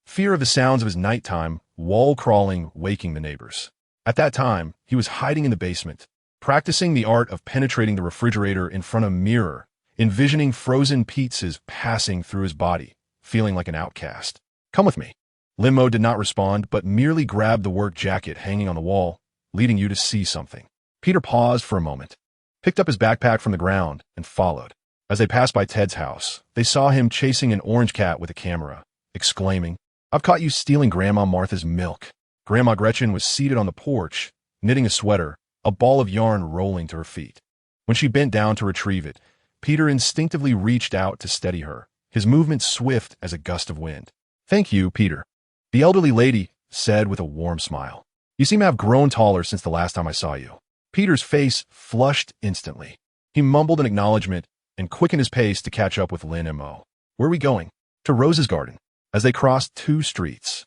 Fear of the sounds of his nighttime wall crawling waking the neighbors. At that time, he was hiding in the basement, practicing the art of penetrating the refrigerator in front of a mirror, envisioning frozen pizzas passing through his body, feeling like an outcast. "Come with me." Lin Mo did not respond, but merely grabbed the work jacket hanging on the wall, leading you to see something. Peter paused for a moment, picked up his backpack from the ground, and followed. As they passed by Ted's house, they saw him chasing an orange cat with a camera, exclaiming, "I've caught you stealing Grandma Martha's milk." Grandma Gretchen was seated on the porch, knitting a sweater, a ball of yarn rolling to her feet. When she bent down to retrieve it, Peter instinctively reached out to steady her, his movement swift as a gust of wind. "Thank you, Peter," the elderly lady said with a warm smile. "You seem to have grown taller since the last time I saw you." Peter's face flushed instantly. He mumbled an acknowledgement and quickened his pace to catch up with Lin Mo. "Where are we going?" "To Rose's garden." As they crossed 2 streets,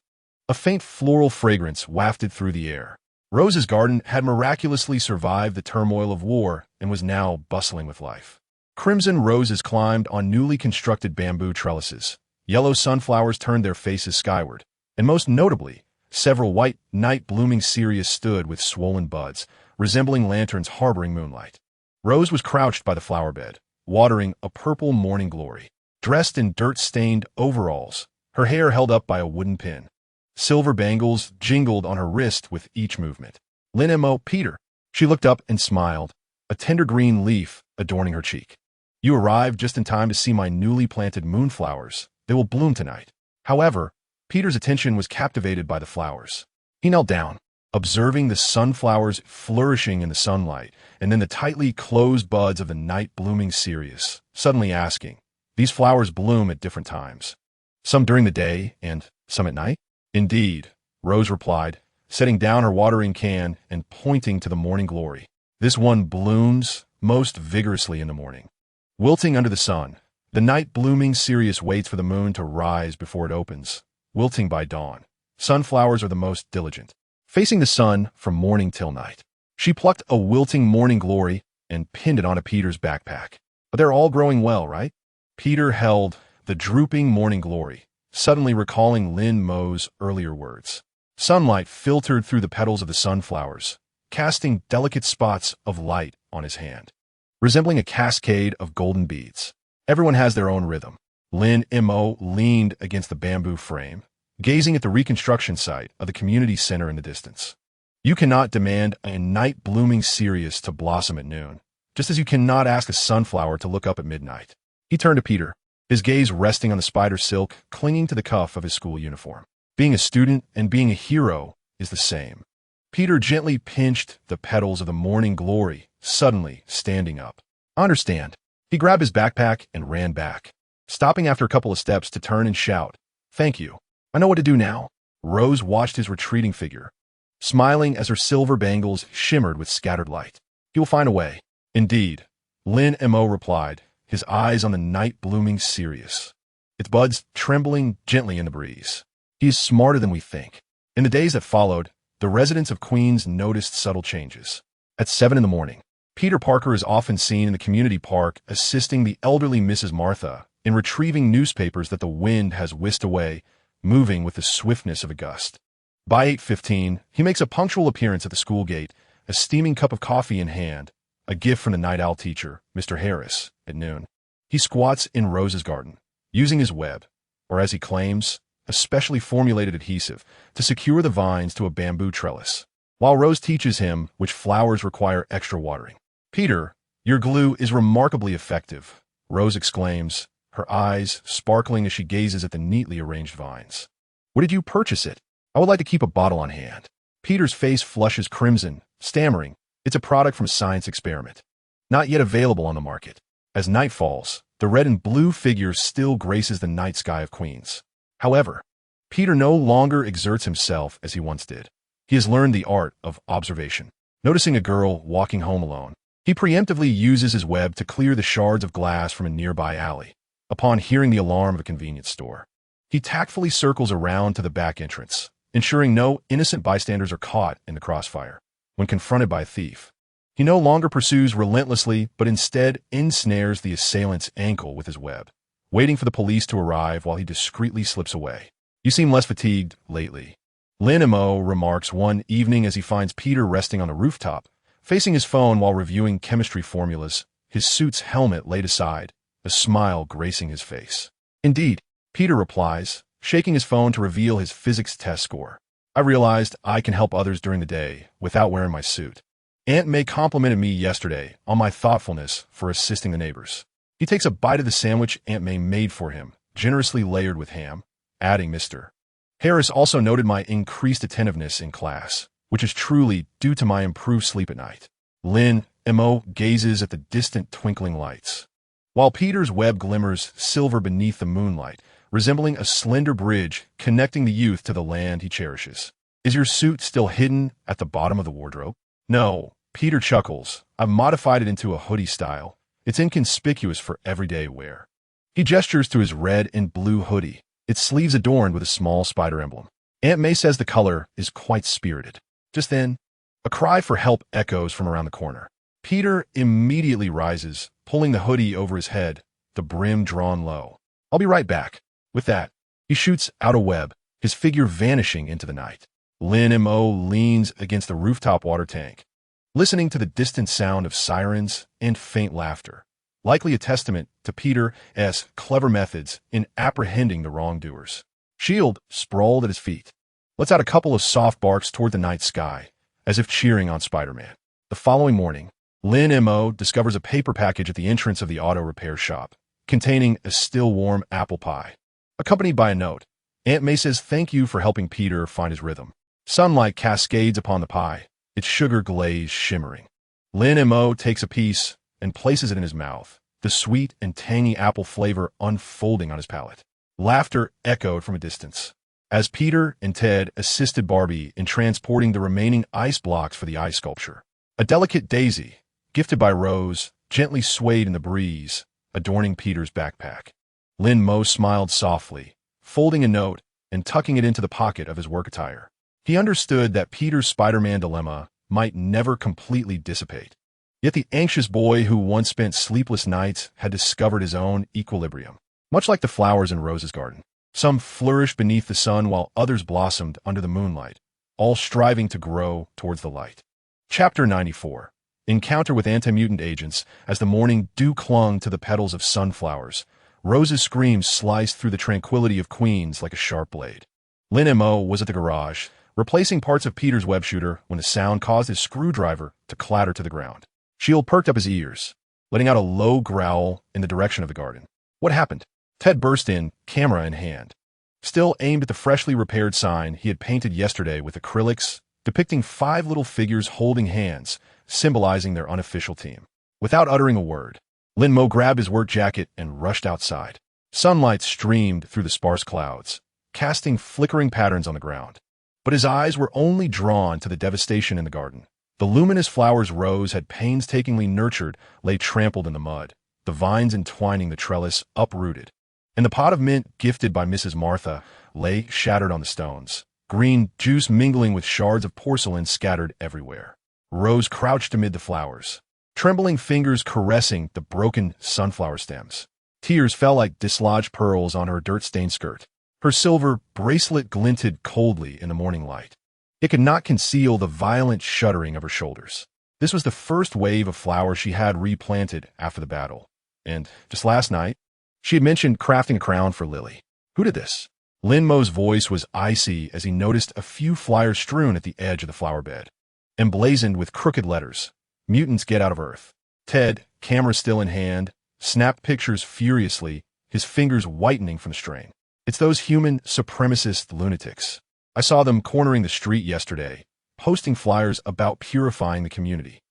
a faint floral fragrance wafted through the air. Rose's garden had miraculously survived the turmoil of war and was now bustling with life. Crimson roses climbed on newly constructed bamboo trellises. Yellow sunflowers turned their faces skyward, and most notably, several white night-blooming cereus stood with swollen buds, resembling lanterns harboring moonlight. Rose was crouched by the flower bed, watering a purple morning glory. Dressed in dirt-stained overalls, her hair held up by a wooden pin. Silver bangles jingled on her wrist with each movement. "Lin Mo, Peter." She looked up and smiled, a tender green leaf adorning her cheek. "You arrived just in time to see my newly planted moonflowers. They will bloom tonight." However, Peter's attention was captivated by the flowers. He knelt down, observing the sunflowers flourishing in the sunlight, and then the tightly closed buds of the night-blooming cereus, suddenly asking, "These flowers bloom at different times? Some during the day and some at night?" "Indeed," Rose replied, setting down her watering can and pointing to the morning glory. "This one blooms most vigorously in the morning. Wilting under the sun, the night-blooming cereus waits for the moon to rise before it opens, wilting by dawn. Sunflowers are the most diligent, facing the sun from morning till night." She plucked a wilting morning glory and pinned it onto Peter's backpack. "But they're all growing well, right?" Peter held the drooping morning glory, suddenly recalling Lin Mo's earlier words. Sunlight filtered through the petals of the sunflowers, casting delicate spots of light on his hand, resembling a cascade of golden beads. "Everyone has their own rhythm." Lin Mo leaned against the bamboo frame, gazing at the reconstruction site of the community center in the distance. "You cannot demand a night-blooming cereus to blossom at noon, just as you cannot ask a sunflower to look up at midnight." He turned to Peter. his gaze resting on the spider silk clinging to the cuff of his school uniform. Being a student and being a hero is the same. Peter gently pinched the petals of the morning glory, suddenly standing up. I understand. He grabbed his backpack and ran back, stopping after a couple of steps to turn and shout, "Thank you. I know what to do now." Rose watched his retreating figure, smiling as her silver bangles shimmered with scattered light. "He will find a way." "Indeed," Lin Mo replied, his eyes on the night blooming serious, its buds trembling gently in the breeze. "He is smarter than we think." In the days that followed, the residents of Queens noticed subtle changes. At 7 in the morning, Peter Parker is often seen in the community park assisting the elderly Mrs. Martha in retrieving newspapers that the wind has whisked away, moving with the swiftness of a gust. By 8:15, he makes a punctual appearance at the school gate, a steaming cup of coffee in hand, a gift from the night owl teacher, Mr. Harris, at noon. He squats in Rose's garden, using his web, or as he claims, a specially formulated adhesive, to secure the vines to a bamboo trellis, while Rose teaches him which flowers require extra watering. "Peter, your glue is remarkably effective," Rose exclaims, her eyes sparkling as she gazes at the neatly arranged vines. "Where did you purchase it? I would like to keep a bottle on hand." Peter's face flushes crimson, stammering, "It's a product from a science experiment, not yet available on the market." As night falls, the red and blue figure still graces the night sky of Queens. However, Peter no longer exerts himself as he once did. He has learned the art of observation. Noticing a girl walking home alone, he preemptively uses his web to clear the shards of glass from a nearby alley. Upon hearing the alarm of a convenience store, he tactfully circles around to the back entrance, ensuring no innocent bystanders are caught in the crossfire. When confronted by a thief, he no longer pursues relentlessly, but instead ensnares the assailant's ankle with his web, waiting for the police to arrive while he discreetly slips away. "You seem less fatigued lately," Lin Mo remarks one evening as he finds Peter resting on a rooftop, facing his phone while reviewing chemistry formulas, his suit's helmet laid aside, a smile gracing his face. "Indeed," Peter replies, shaking his phone to reveal his physics test score. "I realized I can help others during the day without wearing my suit. Aunt May complimented me yesterday on my thoughtfulness for assisting the neighbors." He takes a bite of the sandwich Aunt May made for him, generously layered with ham, adding, "Mr. Harris also noted my increased attentiveness in class, which is truly due to my improved sleep at night." Lin Mo gazes at the distant twinkling lights, while Peter's web glimmers silver beneath the moonlight, resembling a slender bridge connecting the youth to the land he cherishes. "Is your suit still hidden at the bottom of the wardrobe?" "No," Peter chuckles. "I've modified it into a hoodie style. It's inconspicuous for everyday wear." He gestures to his red and blue hoodie, its sleeves adorned with a small spider emblem. Aunt May says the color is quite spirited. Just then, a cry for help echoes from around the corner. Peter immediately rises, pulling the hoodie over his head, the brim drawn low. "I'll be right back." With that, he shoots out a web, his figure vanishing into the night. Lin Mo leans against the rooftop water tank, listening to the distant sound of sirens and faint laughter, likely a testament to Peter's clever methods in apprehending the wrongdoers. Shield sprawled at his feet, lets out a couple of soft barks toward the night sky, as if cheering on Spider-Man. The following morning, Lin Mo discovers a paper package at the entrance of the auto repair shop, containing a still warm apple pie, accompanied by a note. Aunt May says thank you for helping Peter find his rhythm. Sunlight cascades upon the pie, its sugar glaze shimmering. Lin Mo takes a piece and places it in his mouth, the sweet and tangy apple flavor unfolding on his palate. Laughter echoed from a distance, as Peter and Ted assisted Barbie in transporting the remaining ice blocks for the ice sculpture. A delicate daisy, gifted by Rose, gently swayed in the breeze, adorning Peter's backpack. Lin Mo smiled softly, folding a note and tucking it into the pocket of his work attire. He understood that Peter's Spider-Man dilemma might never completely dissipate. Yet the anxious boy who once spent sleepless nights had discovered his own equilibrium. Much like the flowers in Rose's garden, some flourished beneath the sun while others blossomed under the moonlight, all striving to grow towards the light. Chapter 94. Encounter with Anti-Mutant Agents. As the morning dew clung to the petals of sunflowers, Rose's screams sliced through the tranquility of Queens like a sharp blade. Lin Mo was at the garage, replacing parts of Peter's web shooter when the sound caused his screwdriver to clatter to the ground. Shield perked up his ears, letting out a low growl in the direction of the garden. "What happened?" Ted burst in, camera in hand. Still aimed at the freshly repaired sign he had painted yesterday with acrylics, depicting 5 little figures holding hands, symbolizing their unofficial team. Without uttering a word, Lin Mo grabbed his work jacket and rushed outside. Sunlight streamed through the sparse clouds, casting flickering patterns on the ground. But his eyes were only drawn to the devastation in the garden. The luminous flowers Rose had painstakingly nurtured lay trampled in the mud, the vines entwining the trellis uprooted. And the pot of mint gifted by Mrs. Martha lay shattered on the stones, green juice mingling with shards of porcelain scattered everywhere. Rose crouched amid the flowers, trembling fingers caressing the broken sunflower stems. Tears fell like dislodged pearls on her dirt-stained skirt. Her silver bracelet glinted coldly in the morning light. It could not conceal the violent shuddering of her shoulders. This was the first wave of flowers she had replanted after the battle. And just last night, she had mentioned crafting a crown for Lily. Who did this? Lin Mo's voice was icy as he noticed a few flyers strewn at the edge of the flower bed, emblazoned with crooked letters. Mutants get out of Earth. Ted, camera still in hand, snapped pictures furiously, his fingers whitening from the strain. It's those human supremacist lunatics. I saw them cornering the street yesterday, posting flyers about purifying the community.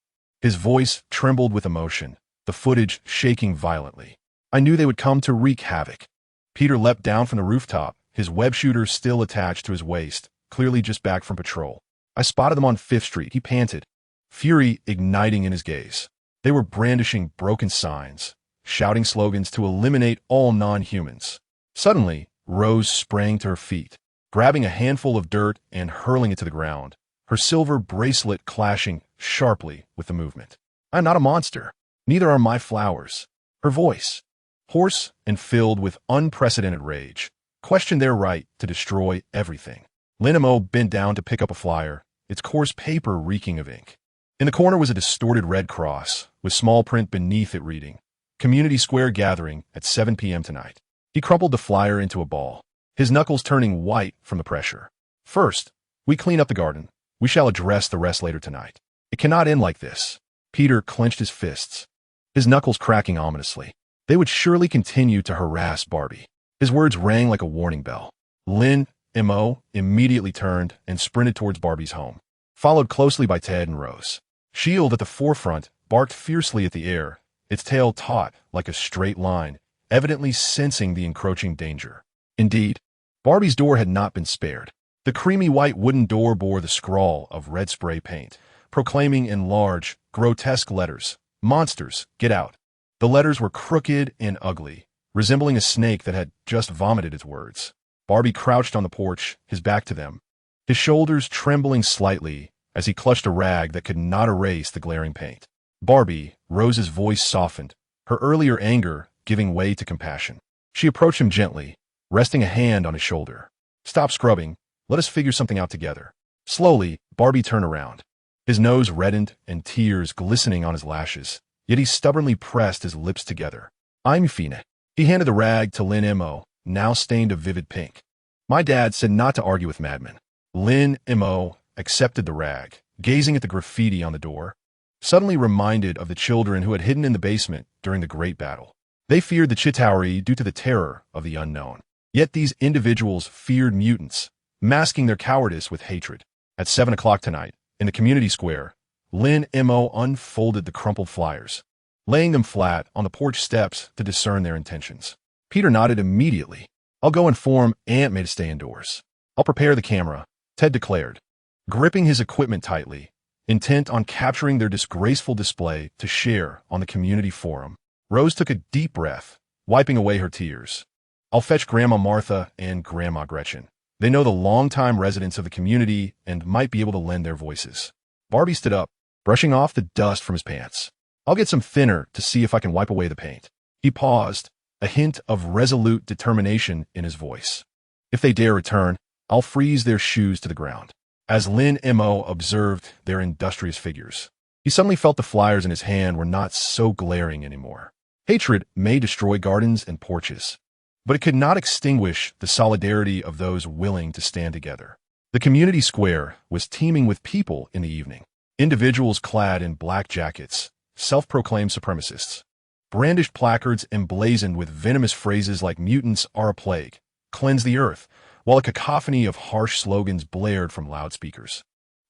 His voice trembled with emotion, the footage shaking violently. I knew they would come to wreak havoc. Peter leapt down from the rooftop, his web shooter still attached to his waist, clearly just back from patrol. I spotted them on 5th Street, he panted, fury igniting in his gaze. They were brandishing broken signs, shouting slogans to eliminate all non-humans. Suddenly, Rose sprang to her feet, grabbing a handful of dirt and hurling it to the ground, her silver bracelet clashing sharply with the movement. I'm not a monster. Neither are my flowers. Her voice, hoarse and filled with unprecedented rage, questioned their right to destroy everything. Lin Mo bent down to pick up a flyer, its coarse paper reeking of ink. In the corner was a distorted red cross, with small print beneath it reading, Community Square Gathering at 7 p.m. tonight. He crumpled the flyer into a ball, his knuckles turning white from the pressure. First, we clean up the garden. We shall address the rest later tonight. It cannot end like this. Peter clenched his fists, his knuckles cracking ominously. They would surely continue to harass Barbie. His words rang like a warning bell. Lin Mo immediately turned and sprinted towards Barbie's home, followed closely by Ted and Rose. Shield at the forefront barked fiercely at the air, its tail taut like a straight line, evidently sensing the encroaching danger. Indeed, Barbie's door had not been spared. The creamy white wooden door bore the scrawl of red spray paint, proclaiming in large, grotesque letters, "Monsters, get out." The letters were crooked and ugly, resembling a snake that had just vomited its words. Barbie crouched on the porch, his back to them, his shoulders trembling slightly as he clutched a rag that could not erase the glaring paint. Barbie, Rose's voice softened, her earlier anger giving way to compassion. She approached him gently, resting a hand on his shoulder. "Stop scrubbing. Let us figure something out together." Slowly, Barbie turned around, his nose reddened and tears glistening on his lashes, yet he stubbornly pressed his lips together. "I'm Fina." He handed the rag to Lin Mo, now stained a vivid pink. "My dad said not to argue with madmen." Lin Mo accepted the rag, gazing at the graffiti on the door, suddenly reminded of the children who had hidden in the basement during the Great Battle. They feared the Chitauri due to the terror of the unknown. Yet these individuals feared mutants, masking their cowardice with hatred. At 7 o'clock tonight, in the community square, Lin Mo unfolded the crumpled flyers, laying them flat on the porch steps to discern their intentions. Peter nodded immediately. "I'll go inform Aunt May to stay indoors. I'll prepare the camera," Ted declared, gripping his equipment tightly, intent on capturing their disgraceful display to share on the community forum. Rose took a deep breath, wiping away her tears. "I'll fetch Grandma Martha and Grandma Gretchen. They know the longtime residents of the community and might be able to lend their voices." Barbie stood up, brushing off the dust from his pants. "I'll get some thinner to see if I can wipe away the paint." He paused, a hint of resolute determination in his voice. "If they dare return, I'll freeze their shoes to the ground." As Lin Mo observed their industrious figures, he suddenly felt the flyers in his hand were not so glaring anymore. Hatred may destroy gardens and porches, but it could not extinguish the solidarity of those willing to stand together. The community square was teeming with people in the evening, individuals clad in black jackets, self-proclaimed supremacists. brandished placards emblazoned with venomous phrases like "mutants are a plague," "cleanse the earth," while a cacophony of harsh slogans blared from loudspeakers,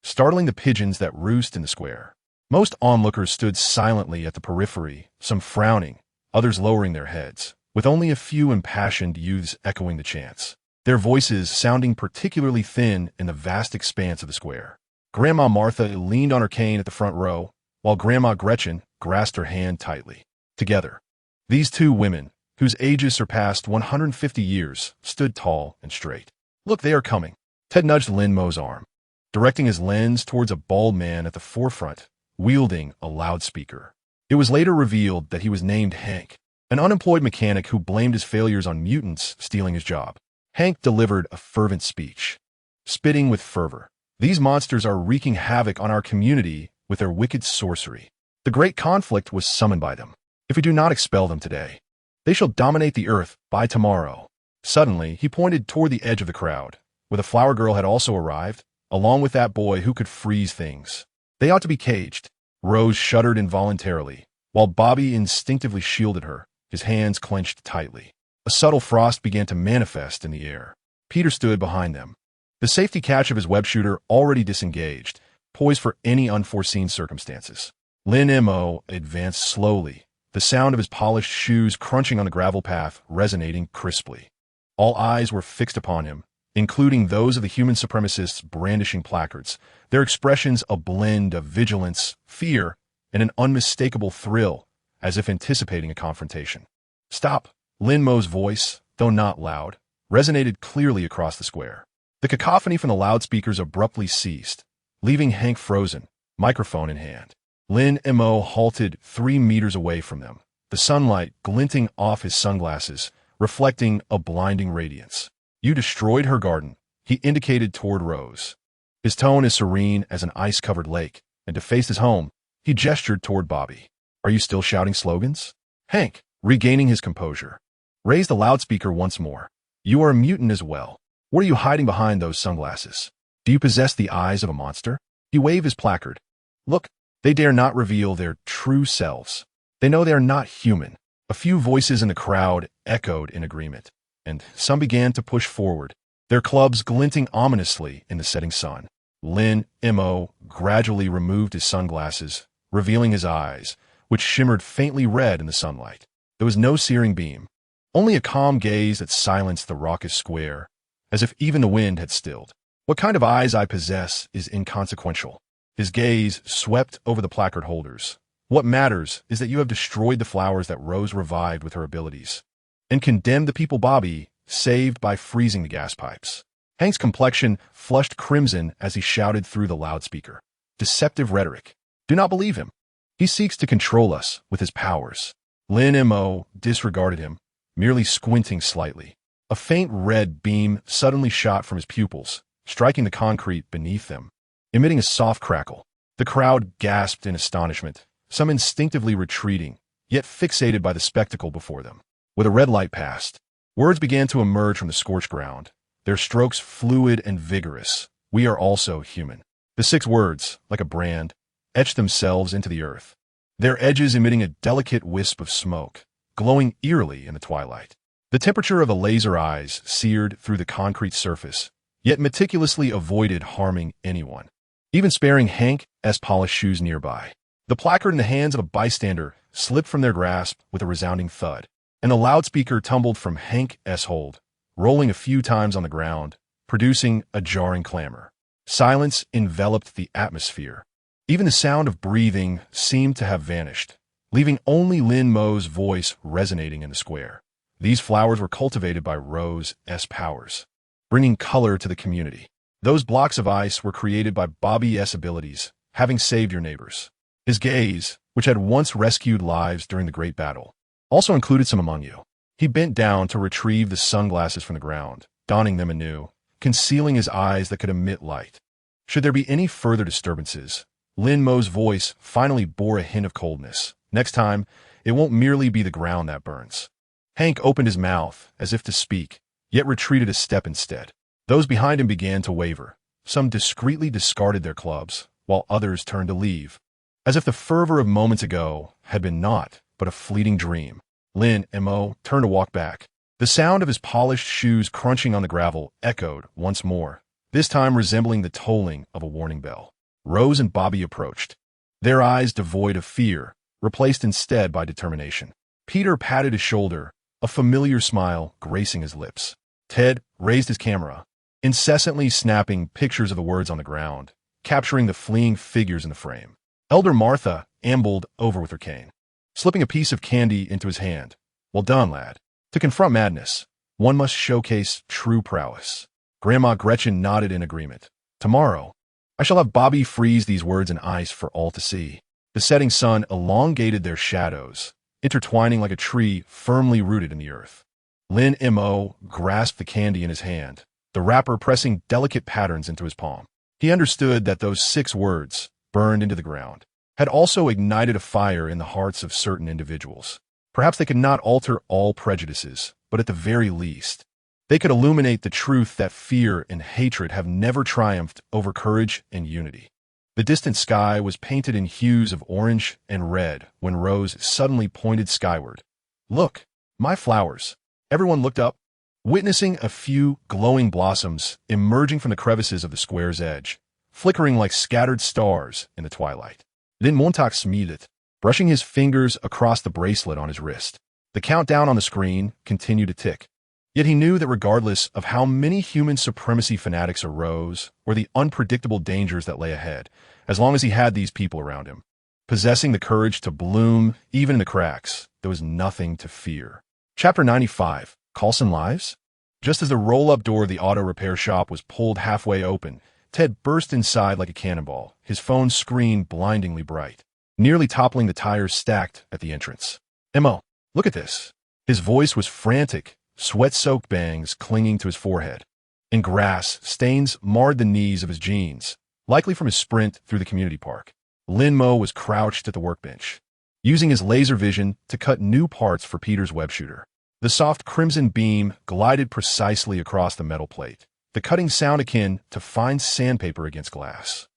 startling the pigeons that roost in the square. Most onlookers stood silently at the periphery, some frowning, others lowering their heads, with only a few impassioned youths echoing the chants, their voices sounding particularly thin in the vast expanse of the square. Grandma Martha leaned on her cane at the front row, while Grandma Gretchen grasped her hand tightly. Together, these two women, whose ages surpassed 150 years, stood tall and straight. "Look, they are coming." Ted nudged Lin Mo's arm, directing his lens towards a bald man at the forefront, wielding a loudspeaker. It was later revealed that he was named Hank, an unemployed mechanic who blamed his failures on mutants stealing his job. Hank delivered a fervent speech, spitting with fervor. "These monsters are wreaking havoc on our community with their wicked sorcery. The great conflict was summoned by them. If we do not expel them today, they shall dominate the earth by tomorrow." Suddenly, he pointed toward the edge of the crowd, where the flower girl had also arrived, along with that boy who could freeze things. "They ought to be caged." Rose shuddered involuntarily, while Bobby instinctively shielded her, his hands clenched tightly. A subtle frost began to manifest in the air. Peter stood behind them, the safety catch of his web shooter already disengaged, poised for any unforeseen circumstances. Lin Mo advanced slowly, the sound of his polished shoes crunching on the gravel path resonating crisply. All eyes were fixed upon him, including those of the human supremacists brandishing placards, their expressions a blend of vigilance, fear, and an unmistakable thrill, as if anticipating a confrontation. "Stop!" Lin Mo's voice, though not loud, resonated clearly across the square. The cacophony from the loudspeakers abruptly ceased, leaving Hank frozen, microphone in hand. Lin Mo halted 3 meters away from them, the sunlight glinting off his sunglasses, reflecting a blinding radiance. "You destroyed her garden," he indicated toward Rose. His tone as serene as an ice-covered lake, and to face his home, he gestured toward Bobby. "Are you still shouting slogans?" Hank, regaining his composure, raised the loudspeaker once more. "You are a mutant as well. What are you hiding behind those sunglasses? Do you possess the eyes of a monster?" He waved his placard. "Look, they dare not reveal their true selves. They know they are not human." A few voices in the crowd echoed in agreement, and some began to push forward, their clubs glinting ominously in the setting sun. Lin Mo gradually removed his sunglasses, revealing his eyes, which shimmered faintly red in the sunlight. There was no searing beam, only a calm gaze that silenced the raucous square, as if even the wind had stilled. "What kind of eyes I possess is inconsequential." His gaze swept over the placard holders. "What matters is that you have destroyed the flowers that Rose revived with her abilities, and condemned the people Bobby saved by freezing the gas pipes." Hank's complexion flushed crimson as he shouted through the loudspeaker. "Deceptive rhetoric. Do not believe him. He seeks to control us with his powers." Lin Mo disregarded him, merely squinting slightly. A faint red beam suddenly shot from his pupils, striking the concrete beneath them, emitting a soft crackle. The crowd gasped in astonishment, some instinctively retreating, yet fixated by the spectacle before them. With a red light passed, words began to emerge from the scorched ground, their strokes fluid and vigorous. "We are also human." The 6 words, like a brand, etched themselves into the earth, their edges emitting a delicate wisp of smoke, glowing eerily in the twilight. The temperature of the laser eyes seared through the concrete surface, yet meticulously avoided harming anyone, even sparing Hank's polished shoes nearby. The placard in the hands of a bystander slipped from their grasp with a resounding thud, and the loudspeaker tumbled from Hank's hold, rolling a few times on the ground, producing a jarring clamor. Silence enveloped the atmosphere. Even the sound of breathing seemed to have vanished, leaving only Lin Mo's voice resonating in the square. These flowers were cultivated by Rose's powers, bringing color to the community. Those blocks of ice were created by Bobby's abilities, having saved your neighbors. His gaze, which had once rescued lives during the Great Battle, also included some among you. He bent down to retrieve the sunglasses from the ground, donning them anew, concealing his eyes that could emit light. Should there be any further disturbances, Lin Mo's voice finally bore a hint of coldness. "Next time, it won't merely be the ground that burns." Hank opened his mouth as if to speak, yet retreated a step instead. Those behind him began to waver. Some discreetly discarded their clubs, while others turned to leave, as if the fervor of moments ago had been naught but a fleeting dream. Lin Mo turned to walk back. The sound of his polished shoes crunching on the gravel echoed once more, this time resembling the tolling of a warning bell. Rose and Bobby approached, their eyes devoid of fear, replaced instead by determination. Peter patted his shoulder, a familiar smile gracing his lips. Ted raised his camera, incessantly snapping pictures of the words on the ground, capturing the fleeing figures in the frame. Elder Martha ambled over with her cane, slipping a piece of candy into his hand. Well done, lad. To confront madness, one must showcase true prowess. Grandma Gretchen nodded in agreement. Tomorrow, I shall have Bobby freeze these words in ice for all to see. The setting sun elongated their shadows, intertwining like a tree firmly rooted in the earth. Lin Mo grasped the candy in his hand, the wrapper pressing delicate patterns into his palm. He understood that those 6 words, burned into the ground, had also ignited a fire in the hearts of certain individuals. Perhaps they could not alter all prejudices, but at the very least, they could illuminate the truth that fear and hatred have never triumphed over courage and unity. The distant sky was painted in hues of orange and red when Rose suddenly pointed skyward. Look, my flowers. Everyone looked up, witnessing a few glowing blossoms emerging from the crevices of the square's edge, flickering like scattered stars in the twilight. Lin Mo smiled, brushing his fingers across the bracelet on his wrist. The countdown on the screen continued to tick. Yet he knew that regardless of how many human supremacy fanatics arose or the unpredictable dangers that lay ahead, as long as he had these people around him, possessing the courage to bloom even in the cracks, there was nothing to fear. Chapter 95, Coulson Lives? Just as the roll-up door of the auto repair shop was pulled halfway open, Ted burst inside like a cannonball, his phone screen blindingly bright, nearly toppling the tires stacked at the entrance. Mo, look at this. His voice was frantic, sweat-soaked bangs clinging to his forehead. In grass, stains marred the knees of his jeans, likely from his sprint through the community park. Lin Mo was crouched at the workbench, using his laser vision to cut new parts for Peter's web shooter. The soft crimson beam glided precisely across the metal plate, the cutting sound akin to fine sandpaper against glass.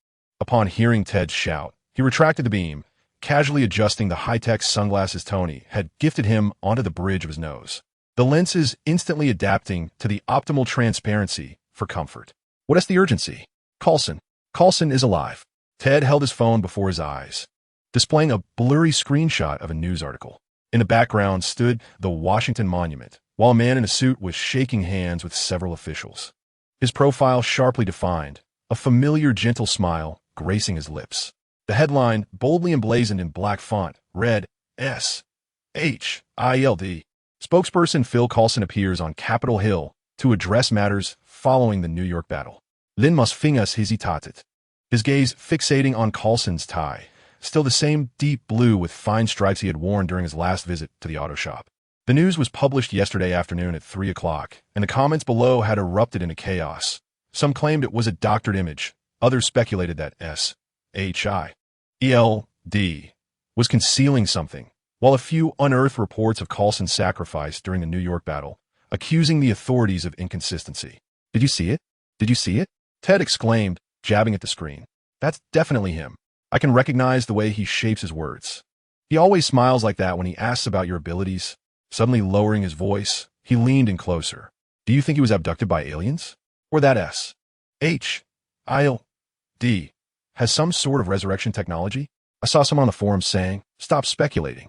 Upon hearing Ted's shout, he retracted the beam, casually adjusting the high-tech sunglasses Tony had gifted him onto the bridge of his nose, the lenses instantly adapting to the optimal transparency for comfort. What is the urgency? Coulson. Coulson is alive. Ted held his phone before his eyes, displaying a blurry screenshot of a news article. In the background stood the Washington Monument, while a man in a suit was shaking hands with several officials. His profile sharply defined, a familiar gentle smile gracing his lips. The headline, boldly emblazoned in black font, read, S.H.I.L.D. Spokesperson Phil Coulson appears on Capitol Hill to address matters following the New York battle. Lin Mo's fingers hesitated, his gaze fixating on Coulson's tie, still the same deep blue with fine stripes he had worn during his last visit to the auto shop. The news was published yesterday afternoon at 3 o'clock, and the comments below had erupted into chaos. Some claimed it was a doctored image. Others speculated that S.H.I.L.D. was concealing something, while a few unearthed reports of Coulson's sacrifice during the New York battle, accusing the authorities of inconsistency. Did you see it? Did you see it? Ted exclaimed, jabbing at the screen. That's definitely him. I can recognize the way he shapes his words. He always smiles like that when he asks about your abilities. Suddenly lowering his voice, he leaned in closer. Do you think he was abducted by aliens? Or that S.H.I.L.D. has some sort of resurrection technology? I saw someone on the forum saying, stop speculating.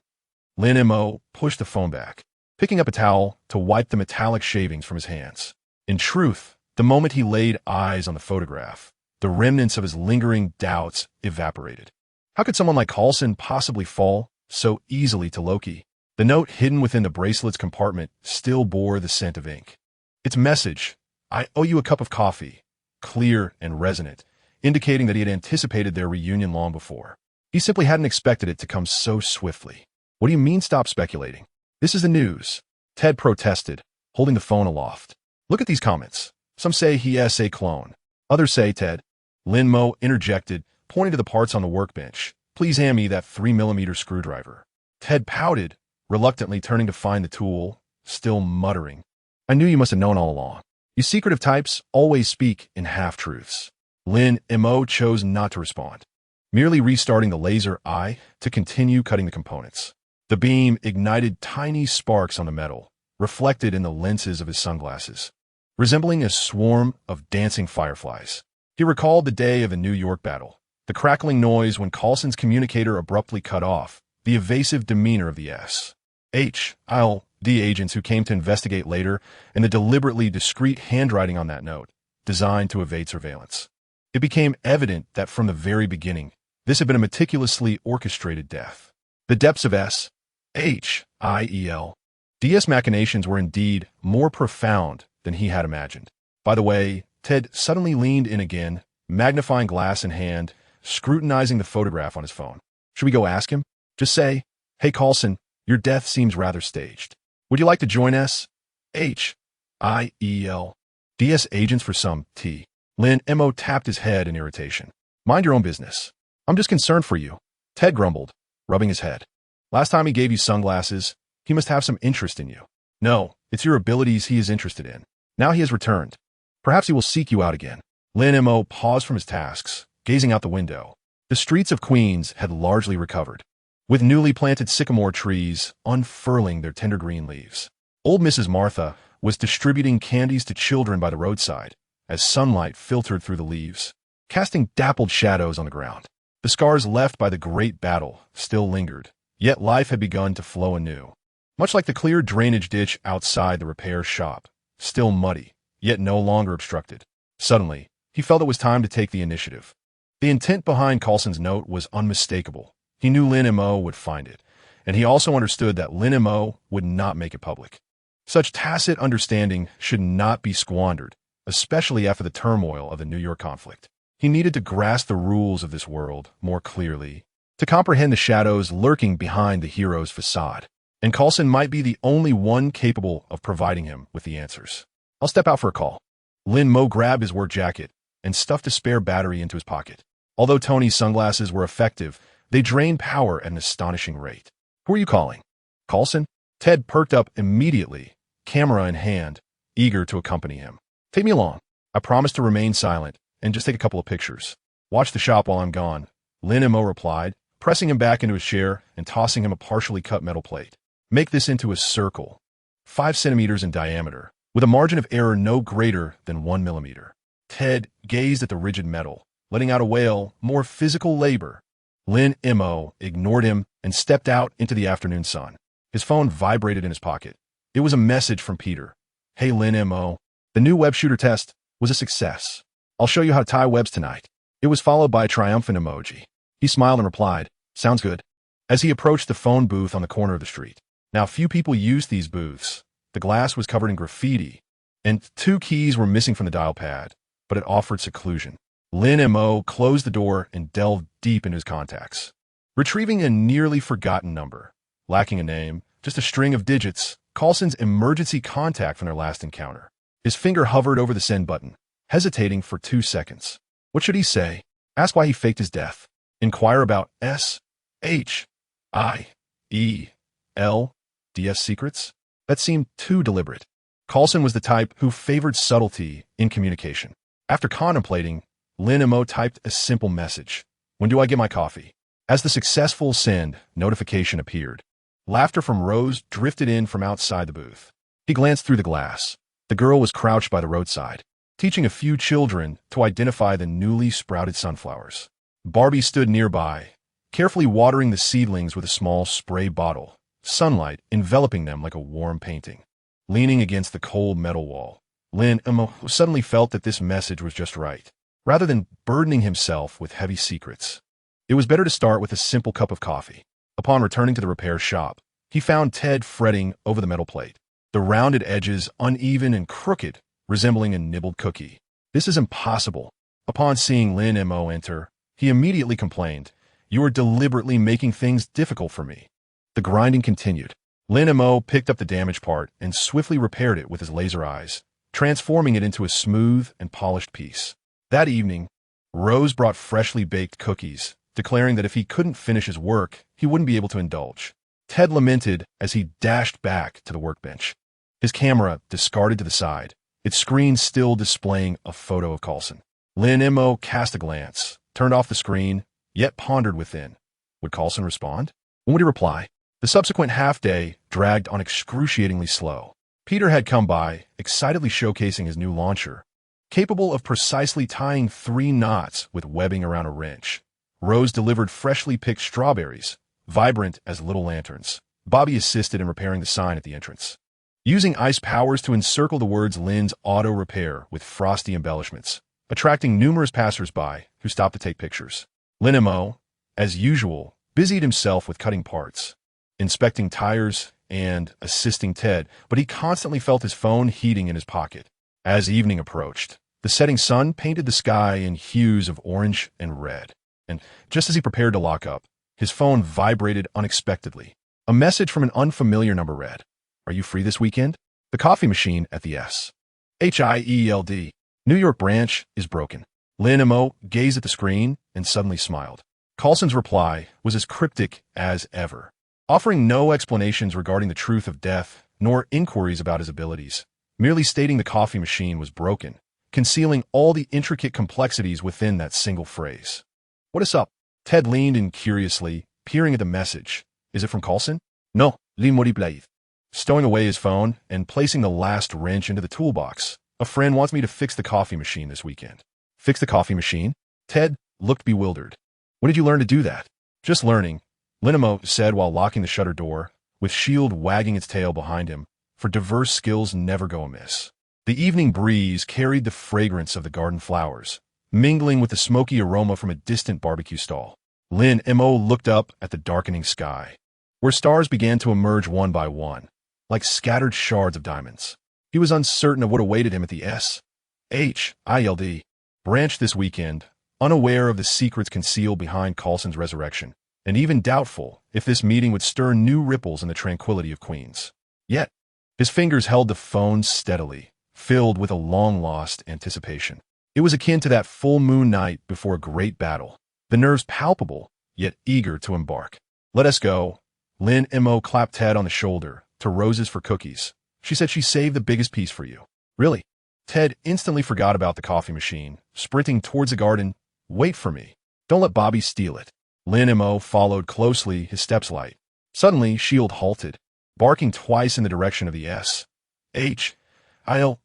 Lin Mo pushed the phone back, picking up a towel to wipe the metallic shavings from his hands. In truth, the moment he laid eyes on the photograph, the remnants of his lingering doubts evaporated. How could someone like Coulson possibly fall so easily to Loki? The note hidden within the bracelet's compartment still bore the scent of ink. Its message, I owe you a cup of coffee, clear and resonant, indicating that he had anticipated their reunion long before. He simply hadn't expected it to come so swiftly. What do you mean stop speculating? This is the news. Ted protested, holding the phone aloft. Look at these comments. Some say he is a clone. Others say Ted. Lin Mo interjected, pointing to the parts on the workbench. Please hand me that 3mm screwdriver. Ted pouted, reluctantly turning to find the tool, still muttering. I knew you must have known all along. You secretive types always speak in half-truths. Lin Mo chose not to respond, merely restarting the laser eye to continue cutting the components. The beam ignited tiny sparks on the metal, reflected in the lenses of his sunglasses, resembling a swarm of dancing fireflies. He recalled the day of the New York battle, the crackling noise when Coulson's communicator abruptly cut off, the evasive demeanor of the S.H.I.L.D. agents who came to investigate later, and the deliberately discreet handwriting on that note, designed to evade surveillance. It became evident that from the very beginning, this had been a meticulously orchestrated death. The depths of S.H.I.E.L.D.'s machinations were indeed more profound than he had imagined. By the way, Ted suddenly leaned in again, magnifying glass in hand, scrutinizing the photograph on his phone. Should we go ask him? Just say, "Hey Coulson, your death seems rather staged. Would you like to join S.H.I.E.L.D.'s agents for some tea?" Lin Mo tapped his head in irritation. "Mind your own business. I'm just concerned for you," Ted grumbled, rubbing his head. "Last time he gave you sunglasses, he must have some interest in you." "No, it's your abilities he is interested in. Now he has returned. Perhaps he will seek you out again." Lin Mo paused from his tasks, gazing out the window. The streets of Queens had largely recovered, with newly planted sycamore trees unfurling their tender green leaves. Old Mrs. Martha was distributing candies to children by the roadside as sunlight filtered through the leaves, casting dappled shadows on the ground. The scars left by the great battle still lingered, yet life had begun to flow anew. Much like the clear drainage ditch outside the repair shop, still muddy, yet no longer obstructed. Suddenly, he felt it was time to take the initiative. The intent behind Coulson's note was unmistakable. He knew Lin Mo would find it, and he also understood that Lin Mo would not make it public. Such tacit understanding should not be squandered, especially after the turmoil of the New York conflict. He needed to grasp the rules of this world more clearly, to comprehend the shadows lurking behind the hero's facade, and Coulson might be the only one capable of providing him with the answers. "I'll step out for a call." Lin Mo grabbed his work jacket and stuffed a spare battery into his pocket. Although Tony's sunglasses were effective, they drained power at an astonishing rate. "Who are you calling?" "Coulson?" Ted perked up immediately, camera in hand, eager to accompany him. "Take me along. I promise to remain silent and just take a couple of pictures. Watch the shop while I'm gone," Lin Mo replied, pressing him back into his chair and tossing him a partially cut metal plate. "Make this into a circle, 5 centimeters in diameter, with a margin of error no greater than 1 millimeter. Ted gazed at the rigid metal, letting out a wail, more physical labor. Lin Mo ignored him and stepped out into the afternoon sun. His phone vibrated in his pocket. It was a message from Peter. "Hey Lin Mo, the new web shooter test was a success. I'll show you how to tie webs tonight." It was followed by a triumphant emoji. He smiled and replied, "Sounds good," as he approached the phone booth on the corner of the street. Now, few people used these booths. The glass was covered in graffiti, and 2 keys were missing from the dial pad, but it offered seclusion. Lin Mo closed the door and delved deep into his contacts, retrieving a nearly forgotten number. Lacking a name, just a string of digits, Coulson's emergency contact from their last encounter. His finger hovered over the send button, hesitating for 2 seconds. What should he say? Ask why he faked his death? Inquire about S.H.I.E.L.D.'s secrets? That seemed too deliberate. Coulson was the type who favored subtlety in communication. After contemplating, Lin Mo typed a simple message. "When do I get my coffee?" As the successful send notification appeared, laughter from Rose drifted in from outside the booth. He glanced through the glass. The girl was crouched by the roadside, teaching a few children to identify the newly sprouted sunflowers. Barbie stood nearby, carefully watering the seedlings with a small spray bottle, sunlight enveloping them like a warm painting. Leaning against the cold metal wall, Lin Mo suddenly felt that this message was just right. Rather than burdening himself with heavy secrets, it was better to start with a simple cup of coffee. Upon returning to the repair shop, he found Ted fretting over the metal plate, the rounded edges uneven and crooked, resembling a nibbled cookie. "This is impossible." Upon seeing Lin Mo enter, he immediately complained, "You are deliberately making things difficult for me." The grinding continued. Lin Mo picked up the damaged part and swiftly repaired it with his laser eyes, transforming it into a smooth and polished piece. That evening, Rose brought freshly baked cookies, declaring that if he couldn't finish his work, he wouldn't be able to indulge. Ted lamented as he dashed back to the workbench, his camera discarded to the side, its screen still displaying a photo of Coulson. Lin Mo cast a glance, turned off the screen, yet pondered within. Would Coulson respond? When would he reply? The subsequent half-day dragged on excruciatingly slow. Peter had come by, excitedly showcasing his new launcher, capable of precisely tying 3 knots with webbing around a wrench. Rose delivered freshly picked strawberries, vibrant as little lanterns. Bobby assisted in repairing the sign at the entrance, using ice powers to encircle the words Lin's Auto Repair with frosty embellishments, attracting numerous passers-by who stopped to take pictures. Lin Mo, as usual, busied himself with cutting parts, inspecting tires, and assisting Ted, but he constantly felt his phone heating in his pocket. As evening approached, the setting sun painted the sky in hues of orange and red, and just as he prepared to lock up, his phone vibrated unexpectedly. A message from an unfamiliar number read, "Are you free this weekend? The coffee machine at the SHIELD New York branch is broken." Lin Mo gazed at the screen and suddenly smiled. Coulson's reply was as cryptic as ever, offering no explanations regarding the truth of death, nor inquiries about his abilities, merely stating the coffee machine was broken, concealing all the intricate complexities within that single phrase. "What is up?" Ted leaned in curiously, peering at the message. "Is it from Coulson?" "No, Lin Mo replied, stowing away his phone and placing the last wrench into the toolbox. "A friend wants me to fix the coffee machine this weekend." "Fix the coffee machine?" Ted looked bewildered. "When did you learn to do that?" "Just learning," Lin Mo said while locking the shutter door, with S.H.I.E.L.D. wagging its tail behind him, for diverse skills never go amiss. The evening breeze carried the fragrance of the garden flowers, mingling with the smoky aroma from a distant barbecue stall. Lin Mo looked up at the darkening sky, where stars began to emerge one by one, like scattered shards of diamonds. He was uncertain of what awaited him at the SHIELD branch this weekend, unaware of the secrets concealed behind Coulson's resurrection, and even doubtful if this meeting would stir new ripples in the tranquility of Queens. Yet, his fingers held the phone steadily, filled with a long-lost anticipation. It was akin to that full moon night before a great battle, the nerves palpable, yet eager to embark. "Let us go." Lin Mo clapped Ted on the shoulder, "to Rose's for cookies. She said she saved the biggest piece for you." "Really?" Ted instantly forgot about the coffee machine, sprinting towards the garden. "Wait for me. Don't let Bobby steal it." Lin Mo followed closely, his steps light. Suddenly, S.H.I.E.L.D. halted, barking twice in the direction of the SHIELD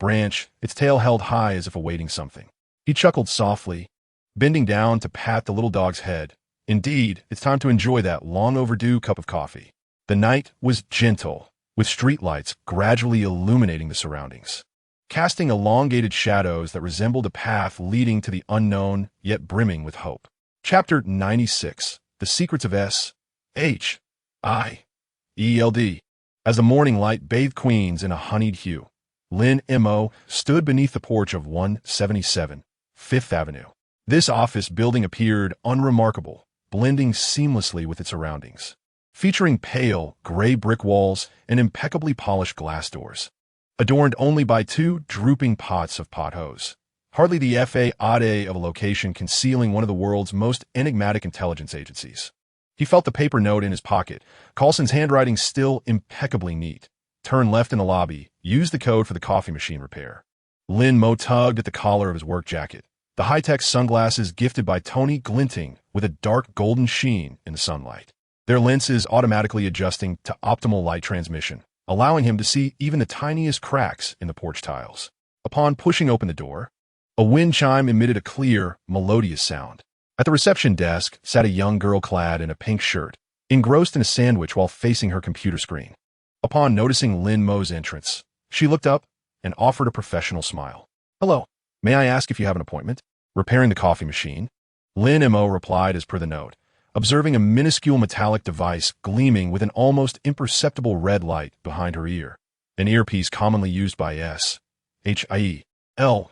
branch, its tail held high as if awaiting something. He chuckled softly, bending down to pat the little dog's head. Indeed, it's time to enjoy that long-overdue cup of coffee. The night was gentle, with streetlights gradually illuminating the surroundings, casting elongated shadows that resembled a path leading to the unknown, yet brimming with hope. Chapter 96, The Secrets of SHIELD. As the morning light bathed Queens in a honeyed hue, Lin Mo stood beneath the porch of 177 Fifth Avenue. This office building appeared unremarkable, blending seamlessly with its surroundings, featuring pale, gray brick walls and impeccably polished glass doors, adorned only by 2 drooping pots of potholes. Hardly the FAAD of a location concealing one of the world's most enigmatic intelligence agencies. He felt the paper note in his pocket, Coulson's handwriting still impeccably neat. Turn left in the lobby, use the code for the coffee machine repair. Lin Mo tugged at the collar of his work jacket, the high-tech sunglasses gifted by Tony glinting with a dark golden sheen in the sunlight, their lenses automatically adjusting to optimal light transmission, allowing him to see even the tiniest cracks in the porch tiles. Upon pushing open the door, a wind chime emitted a clear, melodious sound. At the reception desk sat a young girl clad in a pink shirt, engrossed in a sandwich while facing her computer screen. Upon noticing Lin Mo's entrance, she looked up and offered a professional smile. "Hello. May I ask if you have an appointment?" "Repairing the coffee machine." Lin Mo replied as per the note, observing a minuscule metallic device gleaming with an almost imperceptible red light behind her ear, an earpiece commonly used by SHIELD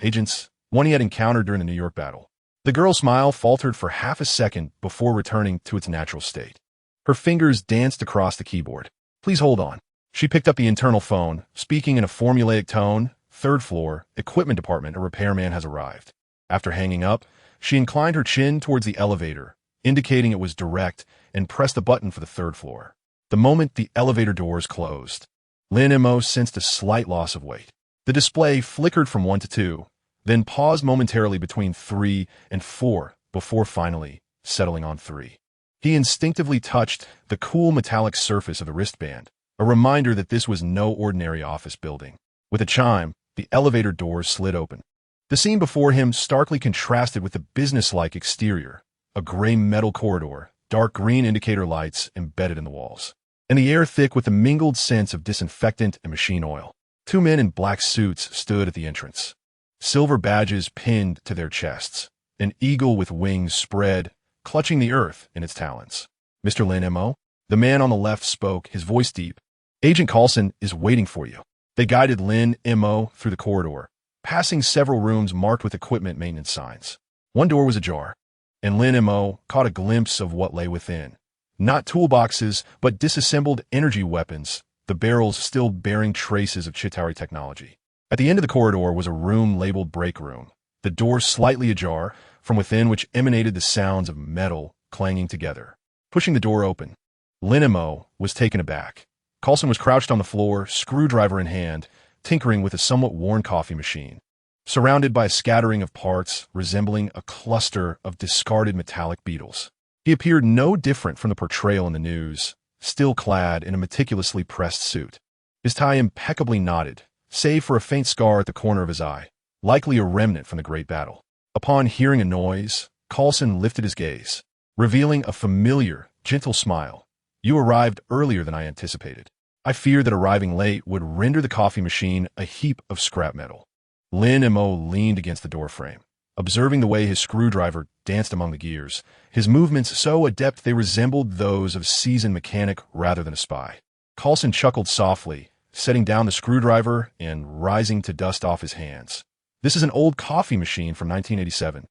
agents, one he had encountered during the New York battle. The girl's smile faltered for half a second before returning to its natural state. Her fingers danced across the keyboard. "Please hold on." She picked up the internal phone, speaking in a formulaic tone. "Third floor, equipment department, a repairman has arrived." After hanging up, she inclined her chin towards the elevator, indicating it was direct, and pressed the button for the 3rd floor. The moment the elevator doors closed, Lin Mo sensed a slight loss of weight. The display flickered from 1 to 2, then paused momentarily between 3 and 4 before finally settling on 3. He instinctively touched the cool metallic surface of the wristband, a reminder that this was no ordinary office building. With a chime, the elevator doors slid open. The scene before him starkly contrasted with the businesslike exterior, a gray metal corridor, dark green indicator lights embedded in the walls, and the air thick with the mingled scents of disinfectant and machine oil. Two men in black suits stood at the entrance, silver badges pinned to their chests, an eagle with wings spread, clutching the earth in its talons. "Mr. Lin Mo?" The man on the left spoke, his voice deep. "Agent Coulson is waiting for you." They guided Lin Mo through the corridor, passing several rooms marked with equipment maintenance signs. One door was ajar, and Lin Mo caught a glimpse of what lay within. Not toolboxes, but disassembled energy weapons, the barrels still bearing traces of Chitauri technology. At the end of the corridor was a room labeled break room, the door slightly ajar, from within which emanated the sounds of metal clanging together. Pushing the door open, Lin Mo was taken aback. Coulson was crouched on the floor, screwdriver in hand, tinkering with a somewhat worn coffee machine, surrounded by a scattering of parts resembling a cluster of discarded metallic beetles. He appeared no different from the portrayal in the news, still clad in a meticulously pressed suit. His tie impeccably knotted, save for a faint scar at the corner of his eye, likely a remnant from the Great Battle. Upon hearing a noise, Coulson lifted his gaze, revealing a familiar, gentle smile. "You arrived earlier than I anticipated. I feared that arriving late would render the coffee machine a heap of scrap metal." Lin Mo leaned against the doorframe, observing the way his screwdriver danced among the gears, his movements so adept they resembled those of a seasoned mechanic rather than a spy. Coulson chuckled softly, setting down the screwdriver and rising to dust off his hands. "This is an old coffee machine from 1987.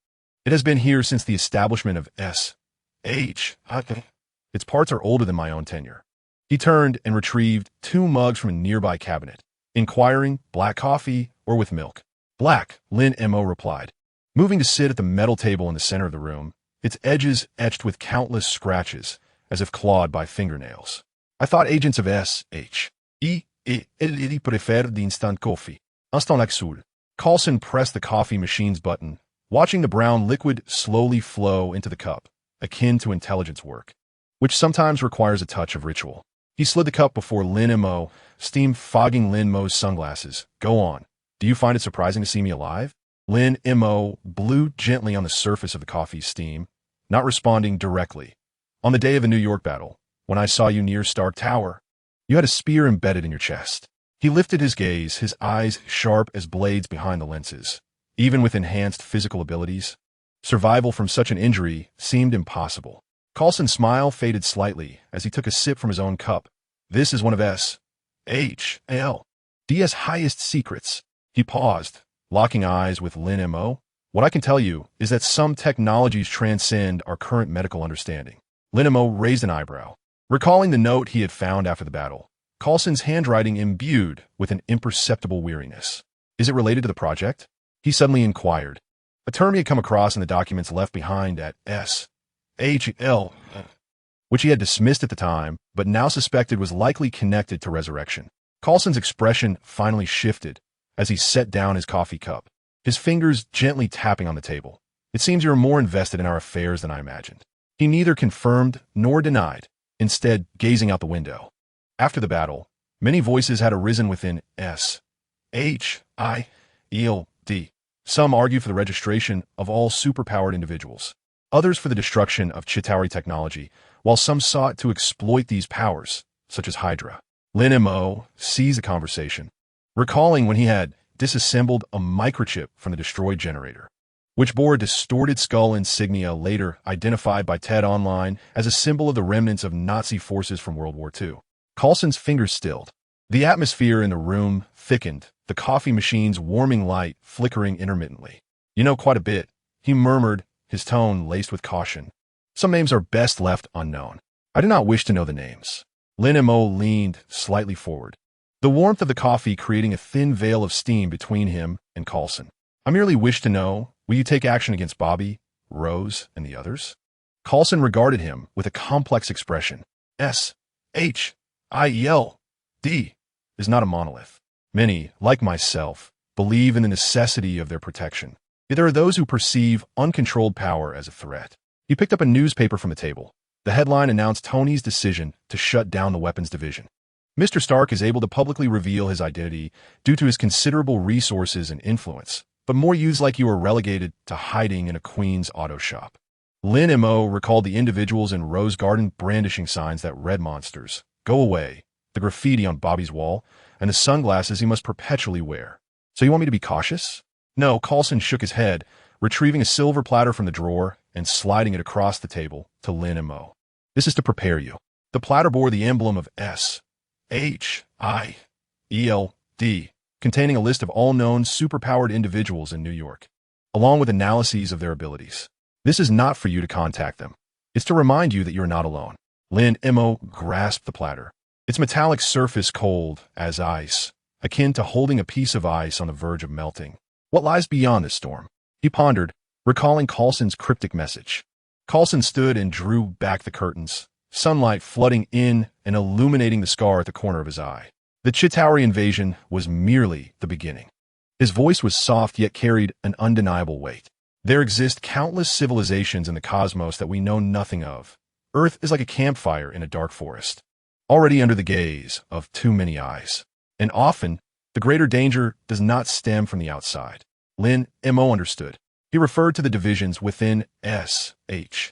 It has been here since the establishment of S.H. Its parts are older than my own tenure." He turned and retrieved 2 mugs from a nearby cabinet, inquiring, "Black coffee or with milk?" "Black," Lin Mo replied, moving to sit at the metal table in the center of the room, its edges etched with countless scratches, as if clawed by fingernails. "I thought agents of S.H. Ele prefer the instant coffee. Instant Axul." Coulson pressed the coffee machine's button, watching the brown liquid slowly flow into the cup, akin to intelligence work, which sometimes requires a touch of ritual. He slid the cup before Lin Mo, steam fogging Lin Mo's sunglasses. "Go on. Do you find it surprising to see me alive?" Lin Mo blew gently on the surface of the coffee's steam, not responding directly. "On the day of the New York battle, when I saw you near Stark Tower, you had a spear embedded in your chest." He lifted his gaze, his eyes sharp as blades behind the lenses. Even with enhanced physical abilities, survival from such an injury seemed impossible. Coulson's smile faded slightly as he took a sip from his own cup. "This is one of S.H.L.'s highest secrets." He paused, locking eyes with Lin Mo. "What I can tell you is that some technologies transcend our current medical understanding." Lin Mo raised an eyebrow, recalling the note he had found after the battle, Coulson's handwriting imbued with an imperceptible weariness. "Is it related to the project?" he suddenly inquired, a term he had come across in the documents left behind at S.H.L., which he had dismissed at the time, but now suspected was likely connected to resurrection. Coulson's expression finally shifted as he set down his coffee cup, his fingers gently tapping on the table. "It seems you are more invested in our affairs than I imagined." He neither confirmed nor denied, instead gazing out the window. After the battle, many voices had arisen within S.H.I.E.L.D. Some argued for the registration of all superpowered individuals, others for the destruction of Chitauri technology, while some sought to exploit these powers, such as Hydra. Lin Mo seized the conversation, recalling when he had disassembled a microchip from the destroyed generator, which bore a distorted skull insignia later identified by TED Online as a symbol of the remnants of Nazi forces from World War II. Coulson's fingers stilled. The atmosphere in the room thickened, the coffee machine's warming light flickering intermittently. "You know quite a bit," he murmured, his tone laced with caution. "Some names are best left unknown." "I do not wish to know the names." Lin Mo leaned slightly forward, the warmth of the coffee creating a thin veil of steam between him and Coulson. "I merely wish to know, will you take action against Bobby, Rose, and the others?" Coulson regarded him with a complex expression. S.H.I.E.L.D. is not a monolith. Many, like myself, believe in the necessity of their protection. Yet there are those who perceive uncontrolled power as a threat. He picked up a newspaper from the table, The headline announced Tony's decision to shut down the weapons division. Mr. Stark is able to publicly reveal his identity due to his considerable resources and influence, but more youths like you are relegated to hiding in a Queen's auto shop. Lin Mo recalled the individuals in Rose Garden brandishing signs that read monsters, go away, the graffiti on Bobby's wall, and the sunglasses he must perpetually wear. So you want me to be cautious? No, Coulson shook his head, retrieving a silver platter from the drawer and sliding it across the table to Lin Mo. This is to prepare you. The platter bore the emblem of S-H-I-E-L-D, containing a list of all known superpowered individuals in New York, along with analyses of their abilities. This is not for you to contact them. It's to remind you that you're not alone. Lin Mo grasped the platter, its metallic surface cold as ice, akin to holding a piece of ice on the verge of melting. What lies beyond this storm? He pondered, recalling Coulson's cryptic message. Coulson stood and drew back the curtains, sunlight flooding in and illuminating the scar at the corner of his eye. The Chitauri invasion was merely the beginning. His voice was soft yet carried an undeniable weight. There exist countless civilizations in the cosmos that we know nothing of. Earth is like a campfire in a dark forest, already under the gaze of too many eyes. And often, the greater danger does not stem from the outside. Lin Mo understood. He referred to the divisions within S-H-I-E-L-D,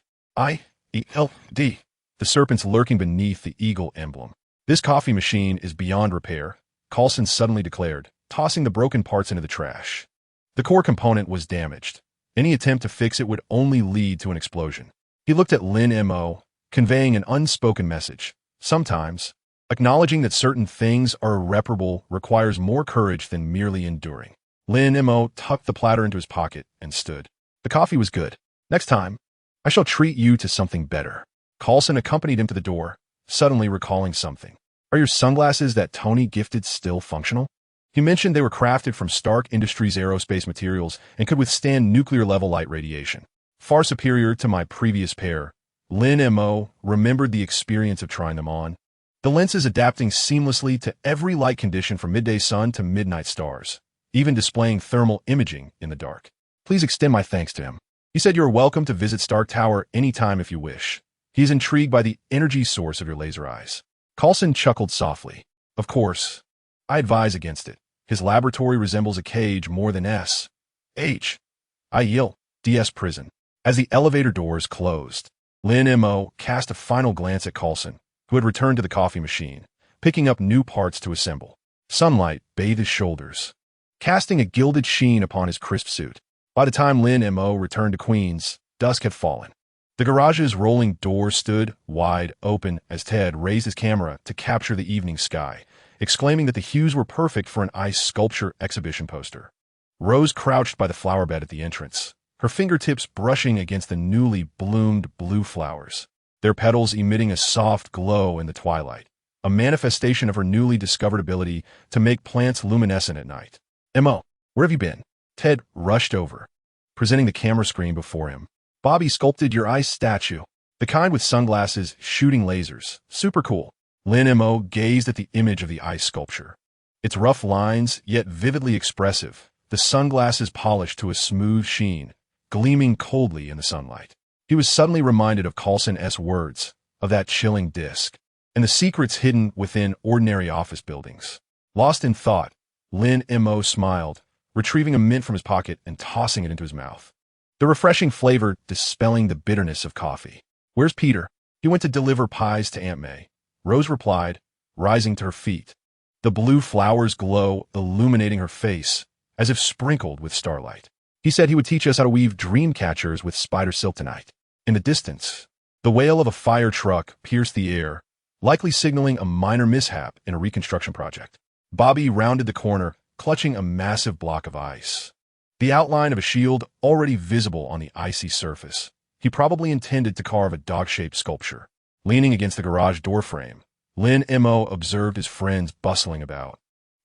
the serpents lurking beneath the eagle emblem. This coffee machine is beyond repair, Coulson suddenly declared, tossing the broken parts into the trash. The core component was damaged. Any attempt to fix it would only lead to an explosion. He looked at Lin Mo, conveying an unspoken message. Sometimes, acknowledging that certain things are irreparable requires more courage than merely enduring. Lin Mo tucked the platter into his pocket and stood. The coffee was good. Next time, I shall treat you to something better. Coulson accompanied him to the door, suddenly recalling something. Are your sunglasses that Tony gifted still functional? He mentioned they were crafted from Stark Industries aerospace materials and could withstand nuclear-level light radiation. Far superior to my previous pair. Lin Mo remembered the experience of trying them on. The lenses adapting seamlessly to every light condition from midday sun to midnight stars, even displaying thermal imaging in the dark. Please extend my thanks to him. He said you are welcome to visit Stark Tower anytime if you wish. He is intrigued by the energy source of your laser eyes. Coulson chuckled softly. Of course, I advise against it. His laboratory resembles a cage more than S-H-I-E-L-D-S prison. As the elevator doors closed, Lin Mo cast a final glance at Coulson, who had returned to the coffee machine, picking up new parts to assemble. Sunlight bathed his shoulders, casting a gilded sheen upon his crisp suit. By the time Lin Mo returned to Queens, dusk had fallen. The garage's rolling doors stood wide open as Ted raised his camera to capture the evening sky, exclaiming that the hues were perfect for an ice sculpture exhibition poster. Rose crouched by the flower bed at the entrance, her fingertips brushing against the newly bloomed blue flowers, their petals emitting a soft glow in the twilight, a manifestation of her newly discovered ability to make plants luminescent at night. Mo, where have you been? Ted rushed over, presenting the camera screen before him. Bobby sculpted your ice statue, the kind with sunglasses shooting lasers. Super cool. Lin Mo gazed at the image of the ice sculpture. Its rough lines, yet vividly expressive, the sunglasses polished to a smooth sheen, gleaming coldly in the sunlight. He was suddenly reminded of Coulson's words, of that chilling disk, and the secrets hidden within ordinary office buildings. Lost in thought, Lin Mo smiled, retrieving a mint from his pocket and tossing it into his mouth. The refreshing flavor dispelling the bitterness of coffee. Where's Peter? He went to deliver pies to Aunt May. Rose replied, rising to her feet. The blue flowers glow, illuminating her face, as if sprinkled with starlight. He said he would teach us how to weave dream catchers with spider silk tonight. In the distance, the wail of a fire truck pierced the air, likely signaling a minor mishap in a reconstruction project. Bobby rounded the corner, clutching a massive block of ice, the outline of a shield already visible on the icy surface. He probably intended to carve a dog-shaped sculpture. Leaning against the garage doorframe, Lin Mo observed his friends bustling about,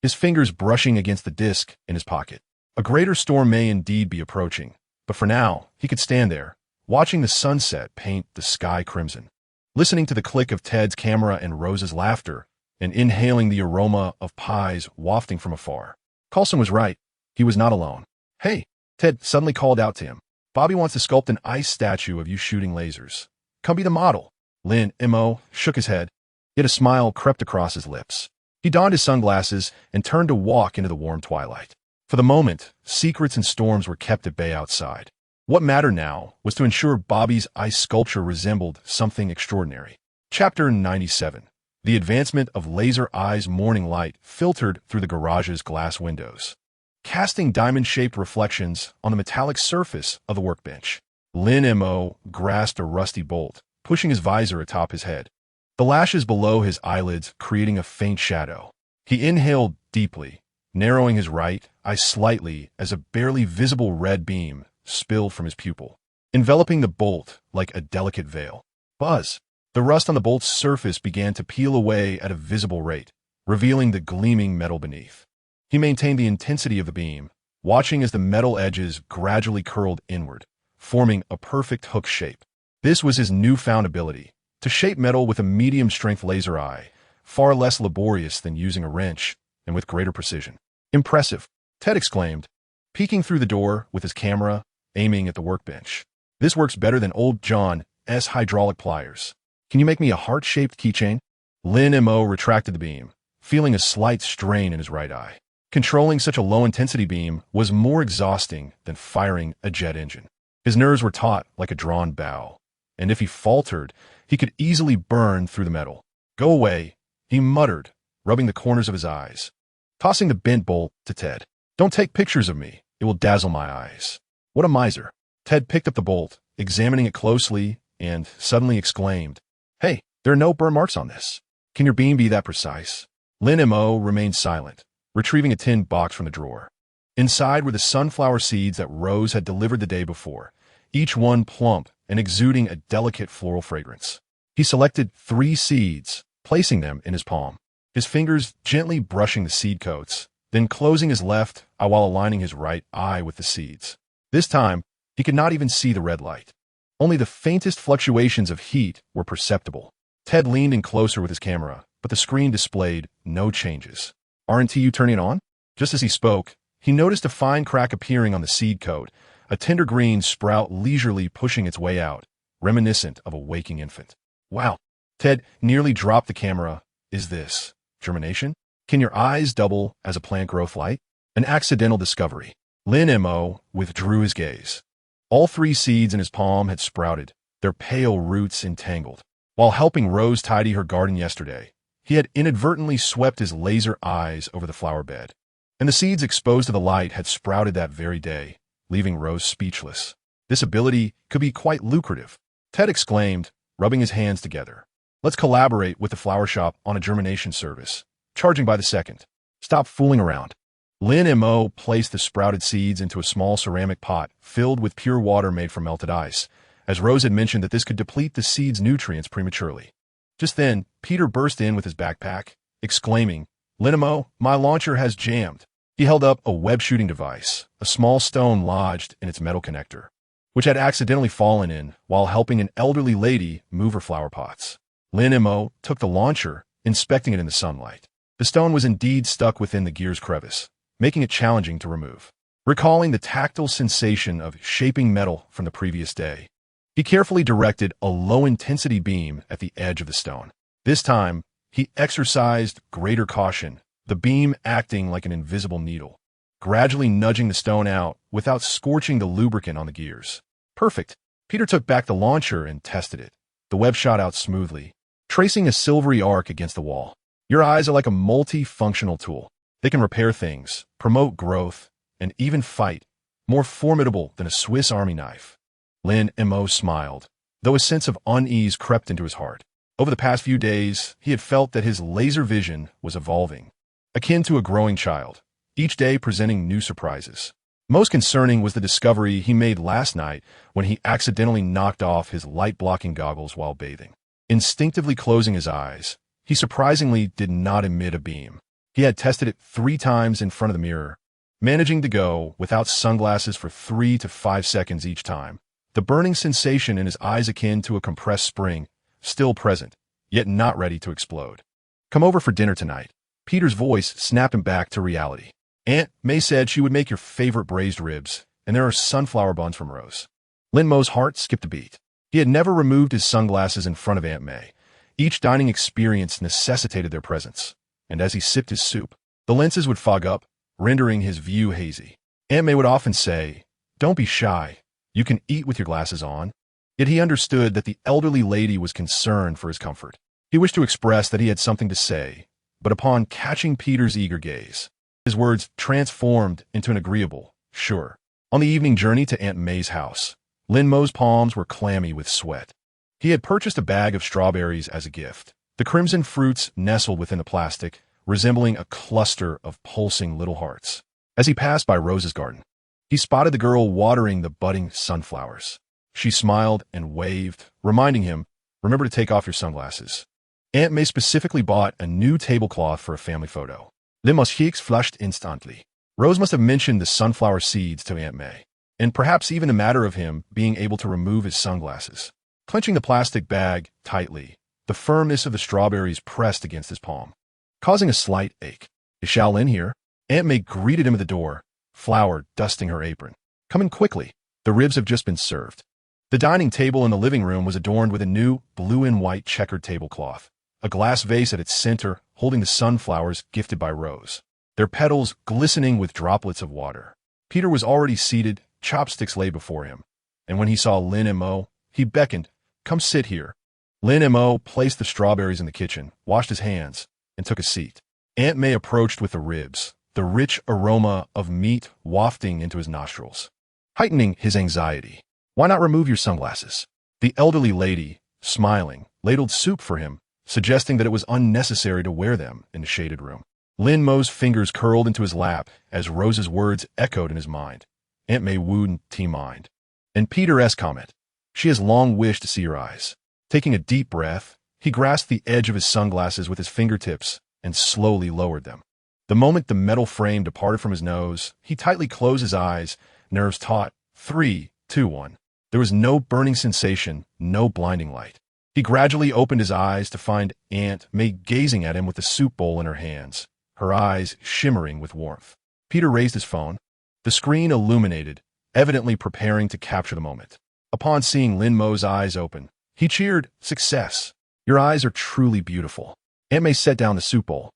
his fingers brushing against the disc in his pocket. A greater storm may indeed be approaching, but for now, he could stand there, watching the sunset paint the sky crimson, listening to the click of Ted's camera and Rose's laughter, and inhaling the aroma of pies wafting from afar. Coulson was right. He was not alone. Hey, Ted suddenly called out to him. Bobby wants to sculpt an ice statue of you shooting lasers. Come be the model. Lin Mo shook his head, yet a smile crept across his lips. He donned his sunglasses and turned to walk into the warm twilight. For the moment, secrets and storms were kept at bay outside. What mattered now was to ensure Bobby's ice sculpture resembled something extraordinary. Chapter 97. The advancement of Laser Eye's morning light filtered through the garage's glass windows, casting diamond-shaped reflections on the metallic surface of the workbench. Lin Mo grasped a rusty bolt, pushing his visor atop his head, the lashes below his eyelids creating a faint shadow. He inhaled deeply, narrowing his right eye slightly as a barely visible red beam spilled from his pupil, enveloping the bolt like a delicate veil. Buzz! The rust on the bolt's surface began to peel away at a visible rate, revealing the gleaming metal beneath. He maintained the intensity of the beam, watching as the metal edges gradually curled inward, forming a perfect hook shape. This was his newfound ability, to shape metal with a medium-strength laser eye, far less laborious than using a wrench, and with greater precision. Impressive, Ted exclaimed, peeking through the door with his camera, aiming at the workbench. This works better than old John's hydraulic pliers. Can you make me a heart-shaped keychain? Lin Mo retracted the beam, feeling a slight strain in his right eye. Controlling such a low-intensity beam was more exhausting than firing a jet engine. His nerves were taut like a drawn bow, and if he faltered, he could easily burn through the metal. Go away, he muttered, rubbing the corners of his eyes, tossing the bent bolt to Ted. Don't take pictures of me. It will dazzle my eyes. What a miser. Ted picked up the bolt, examining it closely, and suddenly exclaimed, Hey, there are no burn marks on this. Can your beam be that precise? Lin Mo remained silent, retrieving a tin box from the drawer. Inside were the sunflower seeds that Rose had delivered the day before, each one plump and exuding a delicate floral fragrance. He selected 3 seeds, placing them in his palm, his fingers gently brushing the seed coats, then closing his left eye while aligning his right eye with the seeds. This time, he could not even see the red light. Only the faintest fluctuations of heat were perceptible. Ted leaned in closer with his camera, but the screen displayed no changes. Aren't you turning it on? Just as he spoke, he noticed a fine crack appearing on the seed coat, a tender green sprout leisurely pushing its way out, reminiscent of a waking infant. Wow! Ted nearly dropped the camera. Is this germination? Can your eyes double as a plant growth light? An accidental discovery. Lin Mo withdrew his gaze. All 3 seeds in his palm had sprouted, their pale roots entangled. While helping Rose tidy her garden yesterday, he had inadvertently swept his laser eyes over the flower bed, and the seeds exposed to the light had sprouted that very day, leaving Rose speechless. This ability could be quite lucrative, Ted exclaimed, rubbing his hands together. Let's collaborate with the flower shop on a germination service, charging by the second. Stop fooling around. Lin Mo placed the sprouted seeds into a small ceramic pot filled with pure water made from melted ice, as Rose had mentioned that this could deplete the seeds' nutrients prematurely. Just then, Peter burst in with his backpack, exclaiming, Lin Mo, my launcher has jammed. He held up a web-shooting device, a small stone lodged in its metal connector, which had accidentally fallen in while helping an elderly lady move her flower pots. Lin Mo took the launcher, inspecting it in the sunlight. The stone was indeed stuck within the gear's crevice, making it challenging to remove. Recalling the tactile sensation of shaping metal from the previous day, he carefully directed a low-intensity beam at the edge of the stone. This time, he exercised greater caution, the beam acting like an invisible needle, gradually nudging the stone out without scorching the lubricant on the gears. Perfect. Peter took back the launcher and tested it. The web shot out smoothly, tracing a silvery arc against the wall. Your eyes are like a multi-functional tool. They can repair things, promote growth, and even fight, more formidable than a Swiss Army knife. Lin Mo smiled, though a sense of unease crept into his heart. Over the past few days, he had felt that his laser vision was evolving, akin to a growing child, each day presenting new surprises. Most concerning was the discovery he made last night when he accidentally knocked off his light-blocking goggles while bathing. Instinctively closing his eyes, he surprisingly did not emit a beam. He had tested it 3 times in front of the mirror, managing to go without sunglasses for 3 to 5 seconds each time. The burning sensation in his eyes akin to a compressed spring, still present, yet not ready to explode. Come over for dinner tonight. Peter's voice snapped him back to reality. Aunt May said she would make your favorite braised ribs, and there are sunflower buns from Rose. Lin Mo's heart skipped a beat. He had never removed his sunglasses in front of Aunt May. Each dining experience necessitated their presence, and as he sipped his soup, the lenses would fog up, rendering his view hazy. Aunt May would often say, "Don't be shy. You can eat with your glasses on." Yet he understood that the elderly lady was concerned for his comfort. He wished to express that he had something to say, but upon catching Peter's eager gaze, his words transformed into an agreeable, "Sure." On the evening journey to Aunt May's house, Lin Mo's palms were clammy with sweat. He had purchased a bag of strawberries as a gift. The crimson fruits nestled within the plastic, resembling a cluster of pulsing little hearts. As he passed by Rose's garden, he spotted the girl watering the budding sunflowers. She smiled and waved, reminding him, "Remember to take off your sunglasses." Aunt May specifically bought a new tablecloth for a family photo. Lin Mo's cheeks flushed instantly. Rose must have mentioned the sunflower seeds to Aunt May, and perhaps even a matter of him being able to remove his sunglasses. Clenching the plastic bag tightly, the firmness of the strawberries pressed against his palm, causing a slight ache. "Is Shaolin here?" Aunt May greeted him at the door, flour dusting her apron. "Come in quickly. The ribs have just been served." The dining table in the living room was adorned with a new blue and white checkered tablecloth, a glass vase at its center holding the sunflowers gifted by Rose, their petals glistening with droplets of water. Peter was already seated, chopsticks lay before him, and when he saw Lin Mo, he beckoned, "Come sit here." Lin Mo placed the strawberries in the kitchen, washed his hands, and took a seat. Aunt May approached with the ribs, the rich aroma of meat wafting into his nostrils, heightening his anxiety. "Why not remove your sunglasses?" The elderly lady, smiling, ladled soup for him, suggesting that it was unnecessary to wear them in the shaded room. Lin Mo's fingers curled into his lap as Rose's words echoed in his mind. Aunt May wouldn't mind. And Peter's comment, "She has long wished to see your eyes." Taking a deep breath, he grasped the edge of his sunglasses with his fingertips and slowly lowered them. The moment the metal frame departed from his nose, he tightly closed his eyes, nerves taut. 3, 2, 1. There was no burning sensation, no blinding light. He gradually opened his eyes to find Aunt May gazing at him with the soup bowl in her hands, her eyes shimmering with warmth. Peter raised his phone. The screen illuminated, evidently preparing to capture the moment. Upon seeing Lin Mo's eyes open, he cheered, "Success! Your eyes are truly beautiful." Aunt May set down the soup bowl,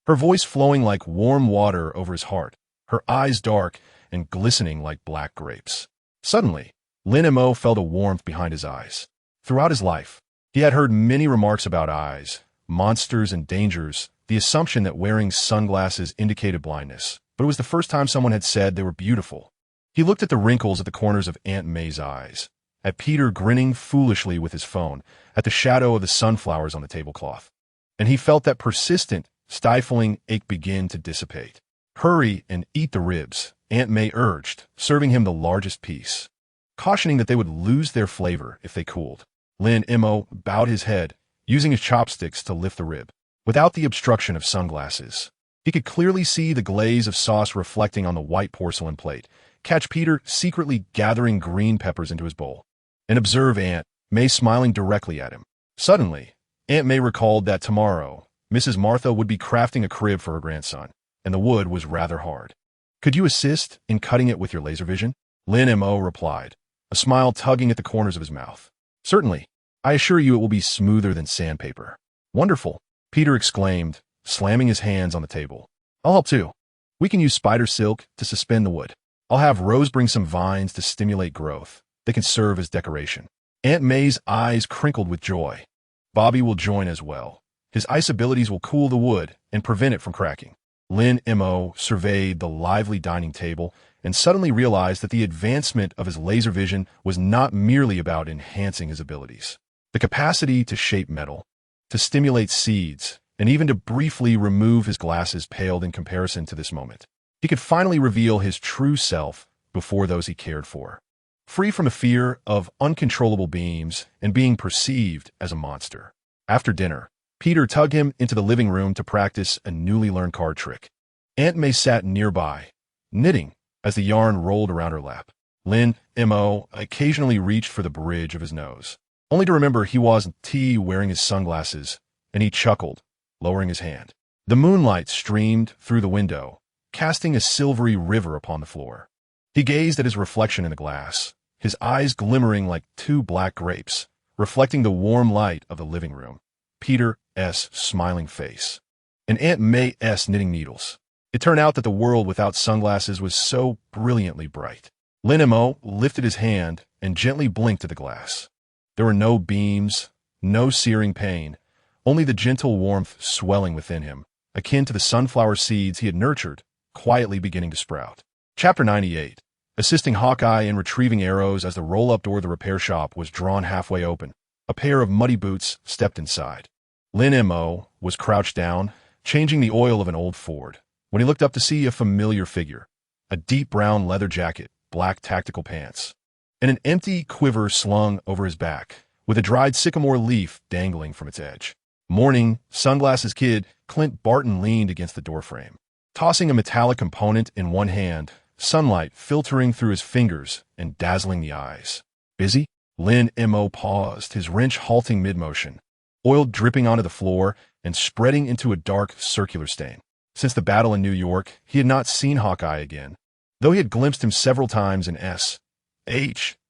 her voice flowing like warm water over his heart, her eyes dark and glistening like black grapes. Suddenly, Lin Mo felt a warmth behind his eyes. Throughout his life, he had heard many remarks about eyes, monsters and dangers, the assumption that wearing sunglasses indicated blindness, but it was the first time someone had said they were beautiful. He looked at the wrinkles at the corners of Aunt May's eyes, at Peter grinning foolishly with his phone, at the shadow of the sunflowers on the tablecloth, and he felt that persistent, stifling ache begin to dissipate. "Hurry and eat the ribs," Aunt May urged, serving him the largest piece, cautioning that they would lose their flavor if they cooled. Lin Mo bowed his head, using his chopsticks to lift the rib. Without the obstruction of sunglasses, he could clearly see the glaze of sauce reflecting on the white porcelain plate, catch Peter secretly gathering green peppers into his bowl, and observe Aunt May smiling directly at him. Suddenly, Aunt May recalled that tomorrow, Mrs. Martha would be crafting a crib for her grandson, and the wood was rather hard. "Could you assist in cutting it with your laser vision?" Lin Mo replied, a smile tugging at the corners of his mouth. "Certainly. I assure you it will be smoother than sandpaper." "Wonderful," Peter exclaimed, slamming his hands on the table. "I'll help too. We can use spider silk to suspend the wood. I'll have Rose bring some vines to stimulate growth. They can serve as decoration." Aunt May's eyes crinkled with joy. "Bobby will join as well. His ice abilities will cool the wood and prevent it from cracking." Lin Mo surveyed the lively dining table and suddenly realized that the advancement of his laser vision was not merely about enhancing his abilities. The capacity to shape metal, to stimulate seeds, and even to briefly remove his glasses paled in comparison to this moment. He could finally reveal his true self before those he cared for, free from the fear of uncontrollable beams and being perceived as a monster. After dinner, Peter tugged him into the living room to practice a newly learned card trick. Aunt May sat nearby, knitting as the yarn rolled around her lap. Lin Mo occasionally reached for the bridge of his nose, only to remember he wasn't wearing his sunglasses, and he chuckled, lowering his hand. The moonlight streamed through the window, casting a silvery river upon the floor. He gazed at his reflection in the glass, his eyes glimmering like two black grapes, reflecting the warm light of the living room. Peter's smiling face. And Aunt May's knitting needles. It turned out that the world without sunglasses was so brilliantly bright. Lin Mo lifted his hand and gently blinked at the glass. There were no beams, no searing pain, only the gentle warmth swelling within him, akin to the sunflower seeds he had nurtured, quietly beginning to sprout. Chapter 98. Assisting Hawkeye in retrieving arrows as the roll-up door of the repair shop was drawn halfway open, a pair of muddy boots stepped inside. Lin Mo was crouched down, changing the oil of an old Ford, when he looked up to see a familiar figure, a deep brown leather jacket, black tactical pants, and an empty quiver slung over his back, with a dried sycamore leaf dangling from its edge. Morning, sunglasses kid Clint Barton leaned against the doorframe, tossing a metallic component in one hand, sunlight filtering through his fingers and dazzling the eyes. Busy? Lin Mo paused, his wrench halting mid-motion, oil dripping onto the floor and spreading into a dark circular stain. Since the battle in New York, he had not seen Hawkeye again, though he had glimpsed him several times in S.H.I.L.D.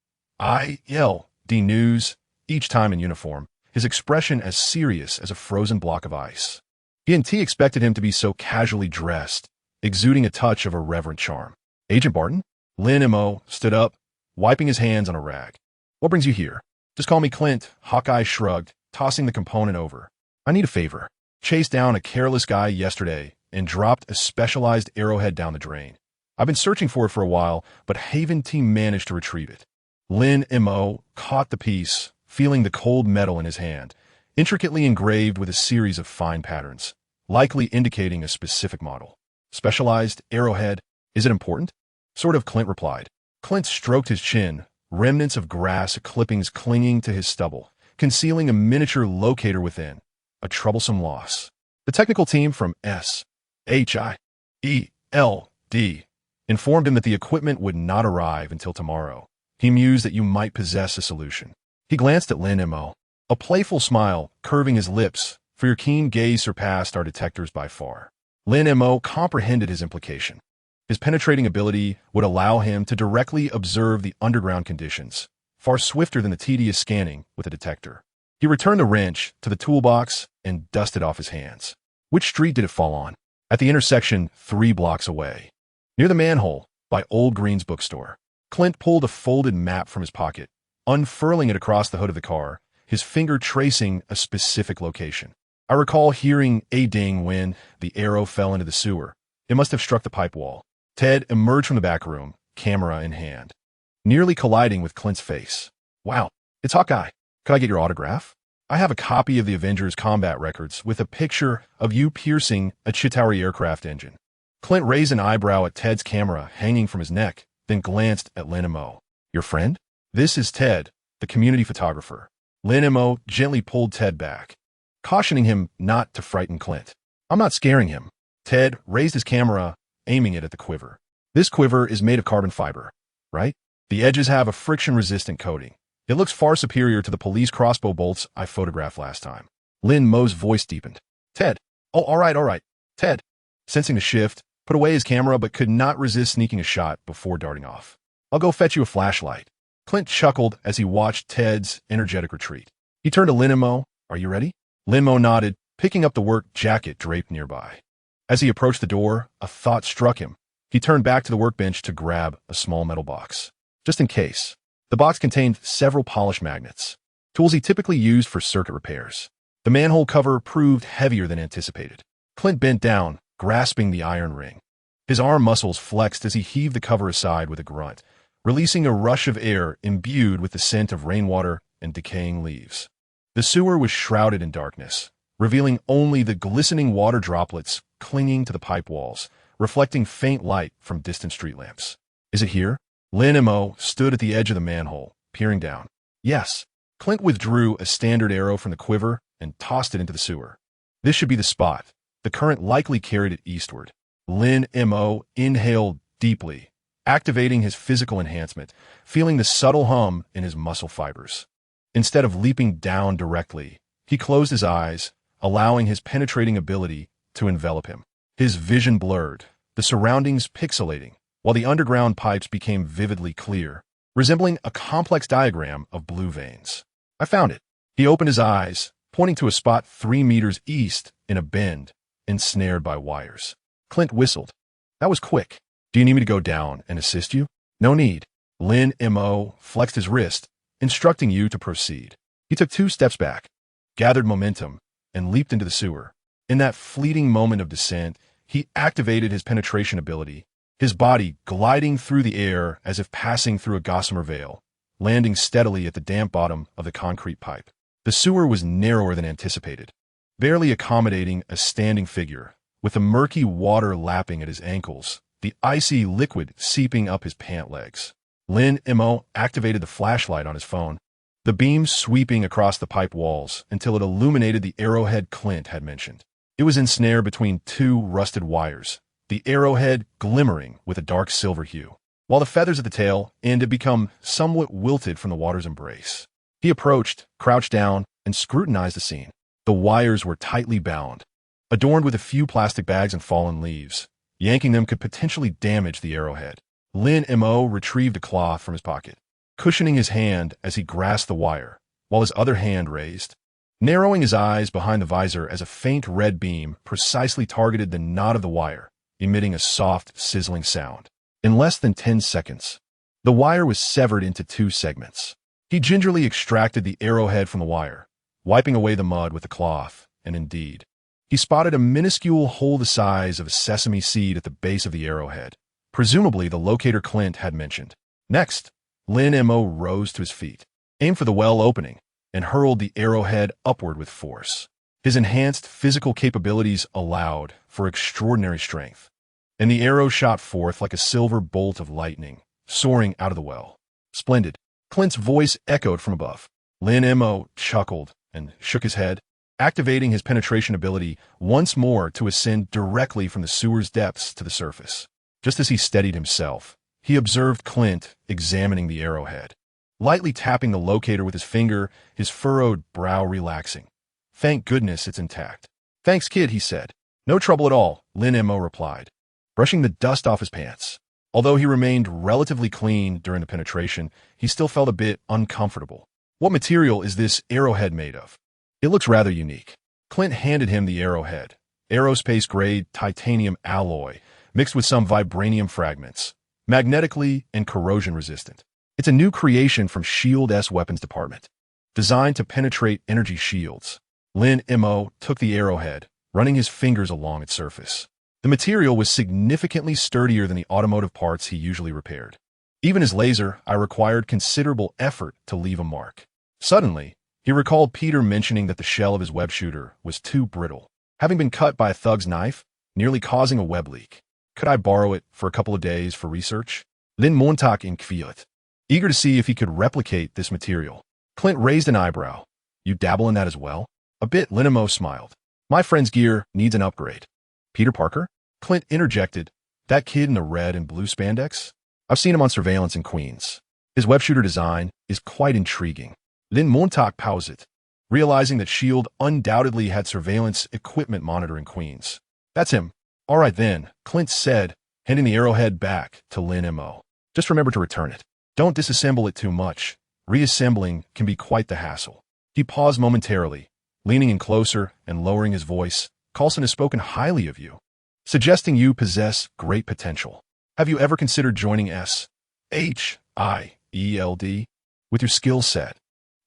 news, each time in uniform, his expression as serious as a frozen block of ice. He and T expected him to be so casually dressed, exuding a touch of irreverent charm. Agent Barton? Lin Mo stood up, wiping his hands on a rag. What brings you here? Just call me Clint, Hawkeye shrugged, tossing the component over. I need a favor. Chased down a careless guy yesterday and dropped a specialized arrowhead down the drain. I've been searching for it for a while, but Haven team managed to retrieve it. Lin Mo caught the piece, feeling the cold metal in his hand, intricately engraved with a series of fine patterns, likely indicating a specific model. Specialized arrowhead. Is it important? Sort of, Clint replied. Clint stroked his chin, remnants of grass clippings clinging to his stubble, concealing a miniature locator within. A troublesome loss. The technical team from S.H.I.E.L.D. informed him that the equipment would not arrive until tomorrow. He mused that you might possess a solution. He glanced at Lin Mo, a playful smile curving his lips, for your keen gaze surpassed our detectors by far. Lin Mo comprehended his implication. His penetrating ability would allow him to directly observe the underground conditions, far swifter than the tedious scanning with a detector. He returned the wrench to the toolbox and dusted off his hands. Which street did it fall on? At the intersection 3 blocks away. Near the manhole, by Old Green's bookstore. Clint pulled a folded map from his pocket, unfurling it across the hood of the car, his finger tracing a specific location. I recall hearing a ding when the arrow fell into the sewer. It must have struck the pipe wall. Ted emerged from the back room, camera in hand, nearly colliding with Clint's face. Wow, it's Hawkeye. Could I get your autograph? I have a copy of the Avengers combat records with a picture of you piercing a Chitauri aircraft engine. Clint raised an eyebrow at Ted's camera hanging from his neck, then glanced at Lin Mo. Your friend? This is Ted, the community photographer. Lin Mo gently pulled Ted back, cautioning him not to frighten Clint. I'm not scaring him. Ted raised his camera, aiming it at the quiver. This quiver is made of carbon fiber, right? The edges have a friction-resistant coating. It looks far superior to the police crossbow bolts I photographed last time. Lin Mo's voice deepened. Ted. Oh, all right. Ted. Sensing the shift, put away his camera but could not resist sneaking a shot before darting off. I'll go fetch you a flashlight. Clint chuckled as he watched Ted's energetic retreat. He turned to Lin Mo. Are you ready? Lin Mo nodded, picking up the work jacket draped nearby. As he approached the door, a thought struck him. He turned back to the workbench to grab a small metal box. Just in case. The box contained several polish magnets, tools he typically used for circuit repairs. The manhole cover proved heavier than anticipated. Clint bent down, grasping the iron ring. His arm muscles flexed as he heaved the cover aside with a grunt, releasing a rush of air imbued with the scent of rainwater and decaying leaves. The sewer was shrouded in darkness, revealing only the glistening water droplets clinging to the pipe walls, reflecting faint light from distant street lamps. Is it here? Lin Mo stood at the edge of the manhole, peering down. Yes. Clint withdrew a standard arrow from the quiver and tossed it into the sewer. This should be the spot. The current likely carried it eastward. Lin Mo inhaled deeply, activating his physical enhancement, feeling the subtle hum in his muscle fibers. Instead of leaping down directly, he closed his eyes, allowing his penetrating ability to envelop him. His vision blurred, the surroundings pixelating, while the underground pipes became vividly clear, resembling a complex diagram of blue veins. I found it. He opened his eyes, pointing to a spot 3 meters east in a bend, ensnared by wires. Clint whistled. That was quick. Do you need me to go down and assist you? No need. Lin Mo flexed his wrist, instructing you to proceed. He took 2 steps back, gathered momentum, and leaped into the sewer. In that fleeting moment of descent, he activated his penetration ability, his body gliding through the air as if passing through a gossamer veil, landing steadily at the damp bottom of the concrete pipe. The sewer was narrower than anticipated, barely accommodating a standing figure, with the murky water lapping at his ankles, the icy liquid seeping up his pant legs. Lin Mo activated the flashlight on his phone, the beam sweeping across the pipe walls until it illuminated the arrowhead Clint had mentioned. It was ensnared between 2 rusted wires, the arrowhead glimmering with a dark silver hue, while the feathers at the tail end had become somewhat wilted from the water's embrace. He approached, crouched down, and scrutinized the scene. The wires were tightly bound, adorned with a few plastic bags and fallen leaves. Yanking them could potentially damage the arrowhead. Lin Mo retrieved a cloth from his pocket, cushioning his hand as he grasped the wire, while his other hand raised, narrowing his eyes behind the visor as a faint red beam precisely targeted the knot of the wire, emitting a soft, sizzling sound. In less than 10 seconds, the wire was severed into 2 segments. He gingerly extracted the arrowhead from the wire, wiping away the mud with the cloth, and indeed, he spotted a minuscule hole the size of a sesame seed at the base of the arrowhead, presumably the locator Clint had mentioned. Next, Lin Mo rose to his feet, aimed for the well opening, and hurled the arrowhead upward with force. His enhanced physical capabilities allowed for extraordinary strength, and the arrow shot forth like a silver bolt of lightning, soaring out of the well. Splendid. Clint's voice echoed from above. Lin Mo chuckled and shook his head, activating his penetration ability once more to ascend directly from the sewer's depths to the surface. Just as he steadied himself, he observed Clint examining the arrowhead, lightly tapping the locator with his finger, his furrowed brow relaxing. Thank goodness it's intact. Thanks, kid, he said. No trouble at all, Lin Mo replied, brushing the dust off his pants. Although he remained relatively clean during the penetration, he still felt a bit uncomfortable. What material is this arrowhead made of? It looks rather unique. Clint handed him the arrowhead, aerospace-grade titanium alloy, mixed with some vibranium fragments, magnetically and corrosion-resistant. It's a new creation from S.H.I.E.L.D.'s weapons department, designed to penetrate energy shields. Lin Mo took the arrowhead, running his fingers along its surface. The material was significantly sturdier than the automotive parts he usually repaired. Even his laser, required considerable effort to leave a mark. Suddenly, he recalled Peter mentioning that the shell of his web shooter was too brittle, having been cut by a thug's knife, nearly causing a web leak. Could I borrow it for a couple of days for research? Lin Montauk inquired, eager to see if he could replicate this material. Clint raised an eyebrow. You dabble in that as well? A bit, Lin Mo smiled. My friend's gear needs an upgrade. Peter Parker? Clint interjected. That kid in the red and blue spandex? I've seen him on surveillance in Queens. His web shooter design is quite intriguing. Lin Montauk paused, realizing that S.H.I.E.L.D. undoubtedly had surveillance equipment monitoring Queens. That's him. All right then, Clint said, handing the arrowhead back to Lin Mo. Just remember to return it. Don't disassemble it too much. Reassembling can be quite the hassle. He paused momentarily, leaning in closer and lowering his voice. Coulson has spoken highly of you, suggesting you possess great potential. Have you ever considered joining S.H.I.E.L.D. with your skill set?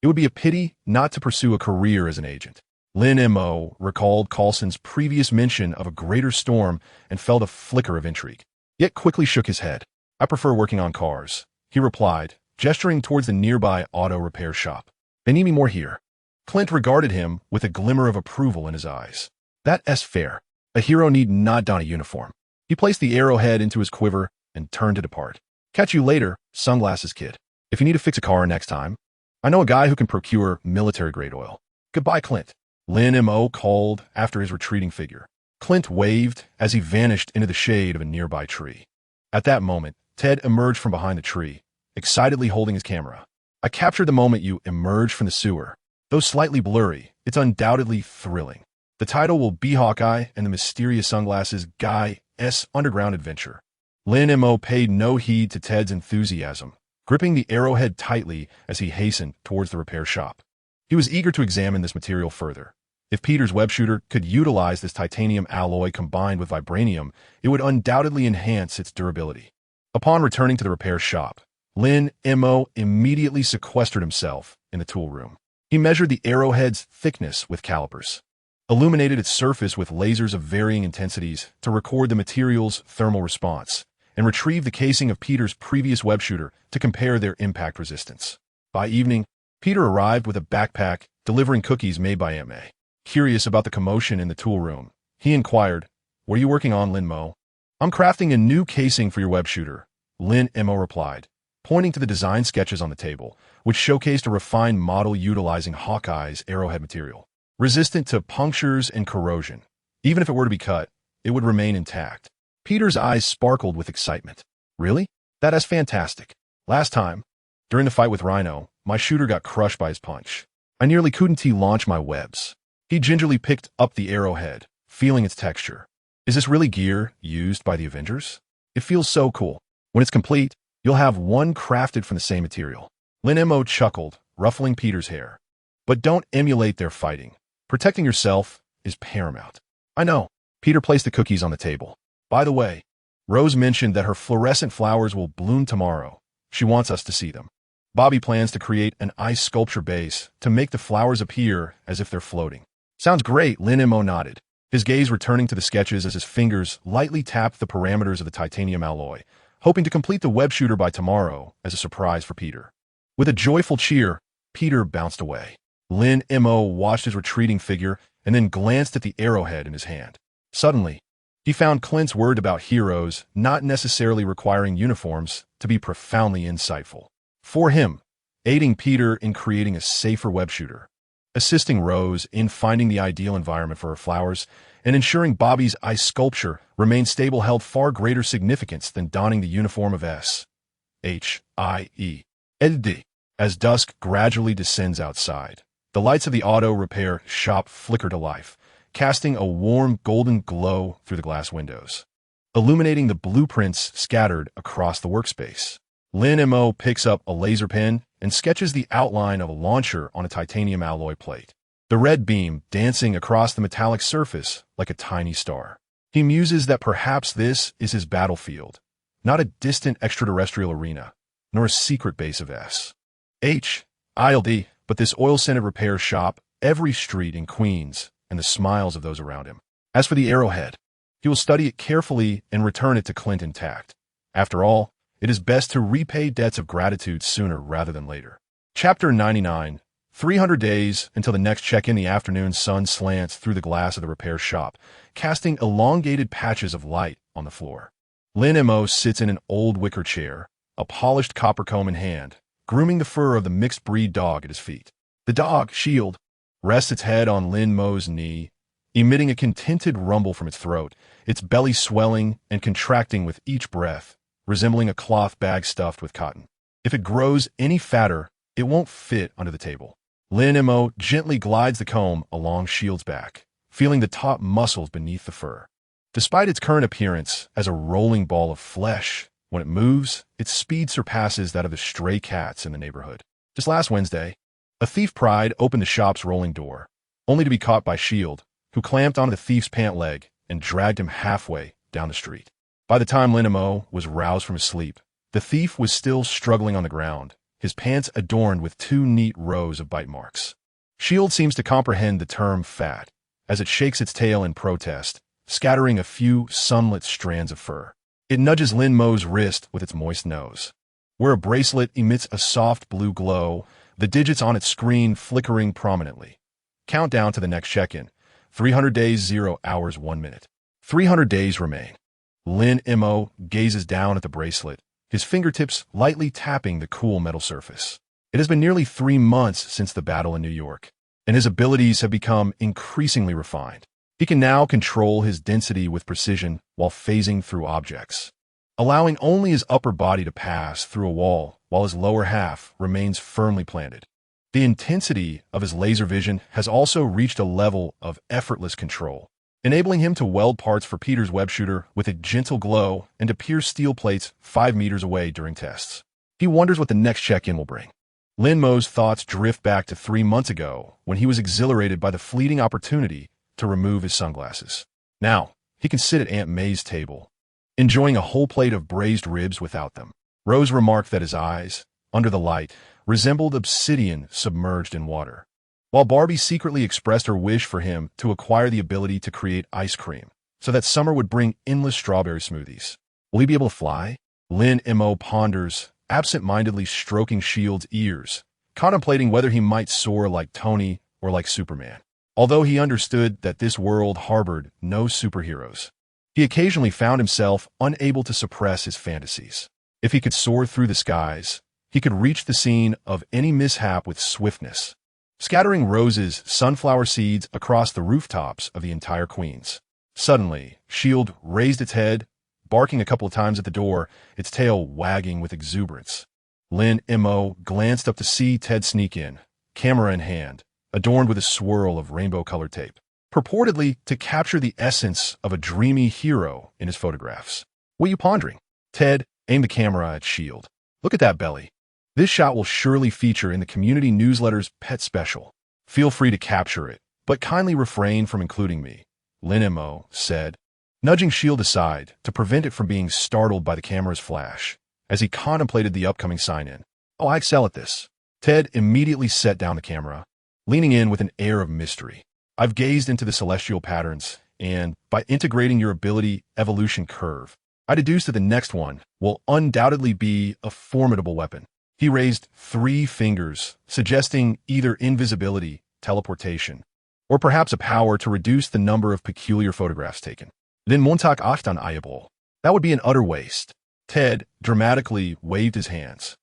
It would be a pity not to pursue a career as an agent. Lin Mo recalled Coulson's previous mention of a greater storm and felt a flicker of intrigue, yet quickly shook his head. I prefer working on cars, he replied, gesturing towards the nearby auto repair shop. They need me more here. Clint regarded him with a glimmer of approval in his eyes. That's fair. A hero need not don a uniform. He placed the arrowhead into his quiver and turned to depart. Catch you later, sunglasses kid. If you need to fix a car next time, I know a guy who can procure military-grade oil. Goodbye, Clint. Lin Mo called after his retreating figure. Clint waved as he vanished into the shade of a nearby tree. At that moment, Ted emerged from behind the tree, excitedly holding his camera. I captured the moment you emerged from the sewer. Though slightly blurry, it's undoubtedly thrilling. The title will be Hawkeye and the Mysterious Sunglasses Guy's Underground Adventure. Lin Mo paid no heed to Ted's enthusiasm, gripping the arrowhead tightly as he hastened towards the repair shop. He was eager to examine this material further. If Peter's web shooter could utilize this titanium alloy combined with vibranium, it would undoubtedly enhance its durability. Upon returning to the repair shop, Lin Mo immediately sequestered himself in the tool room. He measured the arrowhead's thickness with calipers, illuminated its surface with lasers of varying intensities to record the material's thermal response, and retrieved the casing of Peter's previous web shooter to compare their impact resistance. By evening, Peter arrived with a backpack delivering cookies made by Aunt May. Curious about the commotion in the tool room, he inquired, "What are you working on, Lin Mo?" "I'm crafting a new casing for your web shooter," Lin Mo replied, pointing to the design sketches on the table, which showcased a refined model utilizing Hawkeye's arrowhead material, resistant to punctures and corrosion. Even if it were to be cut, it would remain intact. Peter's eyes sparkled with excitement. "Really? That is fantastic. Last time, during the fight with Rhino, my shooter got crushed by his punch. I nearly couldn't launch my webs." He gingerly picked up the arrowhead, feeling its texture. "Is this really gear used by the Avengers? It feels so cool. When it's complete, you'll have one crafted from the same material." Lin Mo chuckled, ruffling Peter's hair. "But don't emulate their fighting. Protecting yourself is paramount." "I know." Peter placed the cookies on the table. "By the way, Rose mentioned that her fluorescent flowers will bloom tomorrow. She wants us to see them. Bobby plans to create an ice sculpture base to make the flowers appear as if they're floating." "Sounds great," Lin Mo nodded, his gaze returning to the sketches as his fingers lightly tapped the parameters of the titanium alloy, hoping to complete the web shooter by tomorrow as a surprise for Peter. With a joyful cheer, Peter bounced away. Lin Mo watched his retreating figure and then glanced at the arrowhead in his hand. Suddenly, he found Clint's word about heroes not necessarily requiring uniforms to be profoundly insightful. For him, aiding Peter in creating a safer web shooter, assisting Rose in finding the ideal environment for her flowers, and ensuring Bobby's ice sculpture remained stable held far greater significance than donning the uniform of S.H.I.E.L.D. As dusk gradually descends outside, the lights of the auto repair shop flicker to life, casting a warm golden glow through the glass windows, illuminating the blueprints scattered across the workspace. Lin Mo picks up a laser pen and sketches the outline of a launcher on a titanium alloy plate, the red beam dancing across the metallic surface like a tiny star. He muses that perhaps this is his battlefield, not a distant extraterrestrial arena, nor a secret base of S.H.I.L.D., but this oil-scented repair shop, every street in Queens, and the smiles of those around him. As for the arrowhead, he will study it carefully and return it to Clint intact. After all, it is best to repay debts of gratitude sooner rather than later. Chapter 99. 300 days until the next check-in. The afternoon sun slants through the glass of the repair shop, casting elongated patches of light on the floor. Lin Mo sits in an old wicker chair, a polished copper comb in hand, grooming the fur of the mixed-breed dog at his feet. The dog, Shield, rests its head on Lin Mo's knee, emitting a contented rumble from its throat, its belly swelling and contracting with each breath, resembling a cloth bag stuffed with cotton. If it grows any fatter, it won't fit under the table. Lin Mo gently glides the comb along Shield's back, feeling the taut muscles beneath the fur. Despite its current appearance as a rolling ball of flesh, when it moves, its speed surpasses that of the stray cats in the neighborhood. Just last Wednesday, a thief pried open the shop's rolling door, only to be caught by Shield, who clamped onto the thief's pant leg and dragged him halfway down the street. By the time Lin Mo was roused from his sleep, the thief was still struggling on the ground, his pants adorned with 2 neat rows of bite marks. Shield seems to comprehend the term fat, as it shakes its tail in protest, scattering a few sunlit strands of fur. It nudges Lin Mo's wrist with its moist nose, where a bracelet emits a soft blue glow, the digits on its screen flickering prominently. Countdown to the next check-in. 300 days, 0 hours, 1 minute. 300 days remain. Lin Mo gazes down at the bracelet, his fingertips lightly tapping the cool metal surface. It has been nearly 3 months since the battle in New York, and his abilities have become increasingly refined. He can now control his density with precision while phasing through objects, allowing only his upper body to pass through a wall while his lower half remains firmly planted. The intensity of his laser vision has also reached a level of effortless control, enabling him to weld parts for Peter's web shooter with a gentle glow and to pierce steel plates 5 meters away during tests. He wonders what the next check-in will bring. Lin Mo's thoughts drift back to 3 months ago when he was exhilarated by the fleeting opportunity to remove his sunglasses. Now, he can sit at Aunt May's table, enjoying a whole plate of braised ribs without them. Rose remarked that his eyes, under the light, resembled obsidian submerged in water, while Barbie secretly expressed her wish for him to acquire the ability to create ice cream, so that summer would bring endless strawberry smoothies. Will he be able to fly? Lin Mo ponders, absent-mindedly stroking S.H.I.E.L.D.'s ears, contemplating whether he might soar like Tony or like Superman. Although he understood that this world harbored no superheroes, he occasionally found himself unable to suppress his fantasies. If he could soar through the skies, he could reach the scene of any mishap with swiftness, scattering Rose's sunflower seeds across the rooftops of the entire Queens. Suddenly, S.H.I.E.L.D. raised its head, barking a couple of times at the door, its tail wagging with exuberance. Lin Mo glanced up to see Ted sneak in, camera in hand, adorned with a swirl of rainbow-colored tape, purportedly to capture the essence of a dreamy hero in his photographs. What are you pondering? Ted aimed the camera at S.H.I.E.L.D. Look at that belly. This shot will surely feature in the community newsletter's pet special. Feel free to capture it, but kindly refrain from including me, Lin Mo said, nudging S.H.I.E.L.D. aside to prevent it from being startled by the camera's flash, as he contemplated the upcoming sign-in. Oh, I excel at this. Ted immediately set down the camera, leaning in with an air of mystery. I've gazed into the celestial patterns, and by integrating your ability evolution curve, I deduced that the next one will undoubtedly be a formidable weapon. He raised 3 fingers, suggesting either invisibility, teleportation, or perhaps a power to reduce the number of peculiar photographs taken. Den Montag achtan ayable. That would be an utter waste. Ted dramatically waved his hands.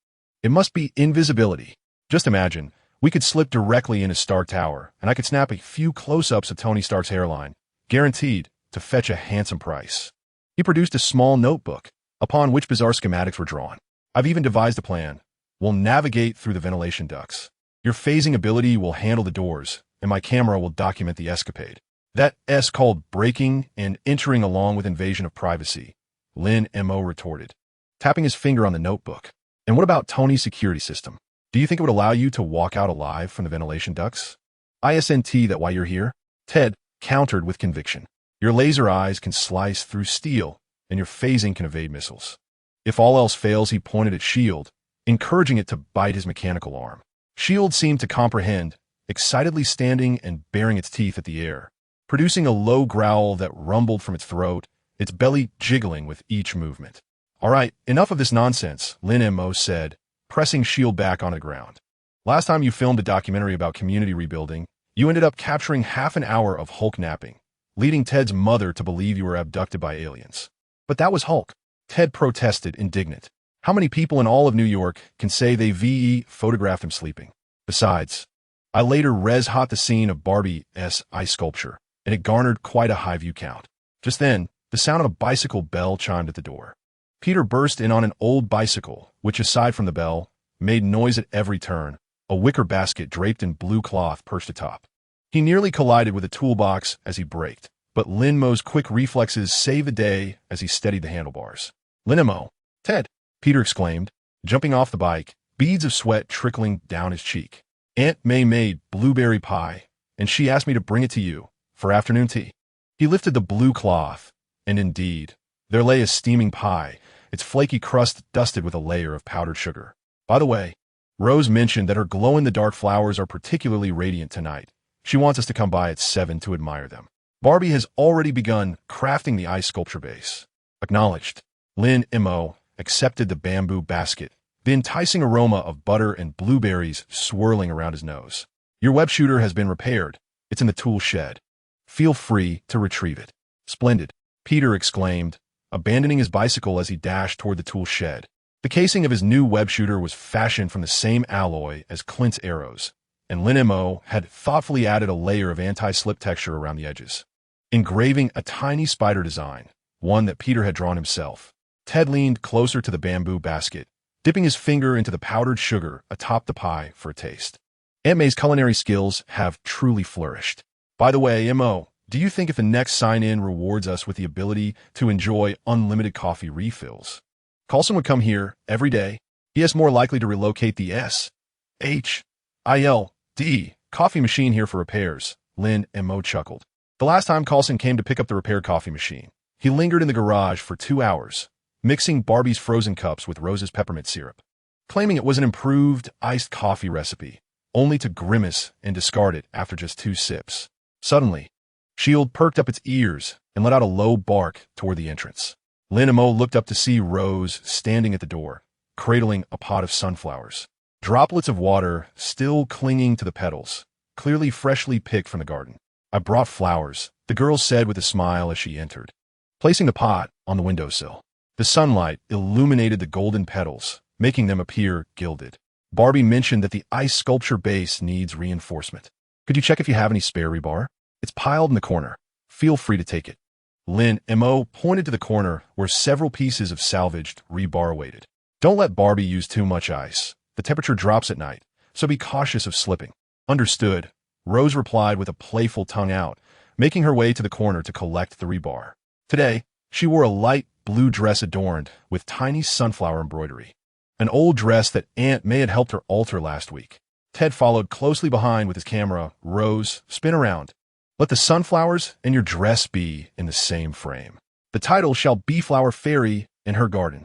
It must be invisibility. Just imagine, we could slip directly into Stark Tower, and I could snap a few close-ups of Tony Stark's hairline, guaranteed to fetch a handsome price. He produced a small notebook, upon which bizarre schematics were drawn. I've even devised a plan. We'll navigate through the ventilation ducts. Your phasing ability will handle the doors, and my camera will document the escapade. That S called breaking and entering along with invasion of privacy, Lin Mo retorted, tapping his finger on the notebook. And what about Tony's security system? Do you think it would allow you to walk out alive from the ventilation ducts? ISNT that why you're here? Ted countered with conviction. Your laser eyes can slice through steel, and your phasing can evade missiles. If all else fails, he pointed at S.H.I.E.L.D., encouraging it to bite his mechanical arm. S.H.I.E.L.D. seemed to comprehend, excitedly standing and baring its teeth at the air, producing a low growl that rumbled from its throat, its belly jiggling with each movement. All right, enough of this nonsense, Lin Mo said, pressing S.H.I.E.L.D. back on the ground. Last time you filmed a documentary about community rebuilding, you ended up capturing half an hour of Hulk napping, leading Ted's mother to believe you were abducted by aliens. But that was Hulk. Ted protested, indignant. How many people in all of New York can say they VE photographed him sleeping? Besides, I later res-hot the scene of Barbie's ice sculpture, and it garnered quite a high view count. Just then, the sound of a bicycle bell chimed at the door. Peter burst in on an old bicycle, which aside from the bell, made noise at every turn, a wicker basket draped in blue cloth perched atop. He nearly collided with a toolbox as he braked, but Lin Mo's quick reflexes saved the day as he steadied the handlebars. Lin Mo, Ted, Peter exclaimed, jumping off the bike, beads of sweat trickling down his cheek. Aunt May made blueberry pie, and she asked me to bring it to you for afternoon tea. He lifted the blue cloth, and indeed, there lay a steaming pie, its flaky crust dusted with a layer of powdered sugar. By the way, Rose mentioned that her glow-in-the-dark flowers are particularly radiant tonight. She wants us to come by at 7 to admire them. Barbie has already begun crafting the ice sculpture base. Acknowledged. Lin Mo accepted the bamboo basket, the enticing aroma of butter and blueberries swirling around his nose. Your web shooter has been repaired. It's in the tool shed. Feel free to retrieve it. Splendid, Peter exclaimed, abandoning his bicycle as he dashed toward the tool shed. The casing of his new web shooter was fashioned from the same alloy as Clint's arrows, and Lin Mo had thoughtfully added a layer of anti-slip texture around the edges, engraving a tiny spider design, one that Peter had drawn himself. Ted leaned closer to the bamboo basket, dipping his finger into the powdered sugar atop the pie for a taste. Aunt May's culinary skills have truly flourished. By the way, Mo, do you think if the next sign-in rewards us with the ability to enjoy unlimited coffee refills, Carlson would come here every day? He is more likely to relocate the S H-I-L-D. Coffee machine here for repairs. Lin Mo chuckled. The last time Carlson came to pick up the repaired coffee machine, he lingered in the garage for 2 hours, mixing Barbie's frozen cups with Rose's peppermint syrup, claiming it was an improved iced coffee recipe, only to grimace and discard it after just 2 sips. Suddenly, S.H.I.E.L.D. perked up its ears and let out a low bark toward the entrance. Lin Mo looked up to see Rose standing at the door, cradling a pot of sunflowers. Droplets of water still clinging to the petals, clearly freshly picked from the garden. "I brought flowers," the girl said with a smile as she entered, placing the pot on the windowsill. The sunlight illuminated the golden petals, making them appear gilded. Barbie mentioned that the ice sculpture base needs reinforcement. "Could you check if you have any spare rebar? It's piled in the corner. Feel free to take it." Lin Mo pointed to the corner where several pieces of salvaged rebar waited. "Don't let Barbie use too much ice. The temperature drops at night, so be cautious of slipping." "Understood," Rose replied with a playful tongue out, making her way to the corner to collect the rebar. Today, she wore a light blue dress adorned with tiny sunflower embroidery, an old dress that Aunt May had helped her alter last week. Ted followed closely behind with his camera. "Rose, spin around. Let the sunflowers and your dress be in the same frame. The title shall be Flower Fairy in Her Garden."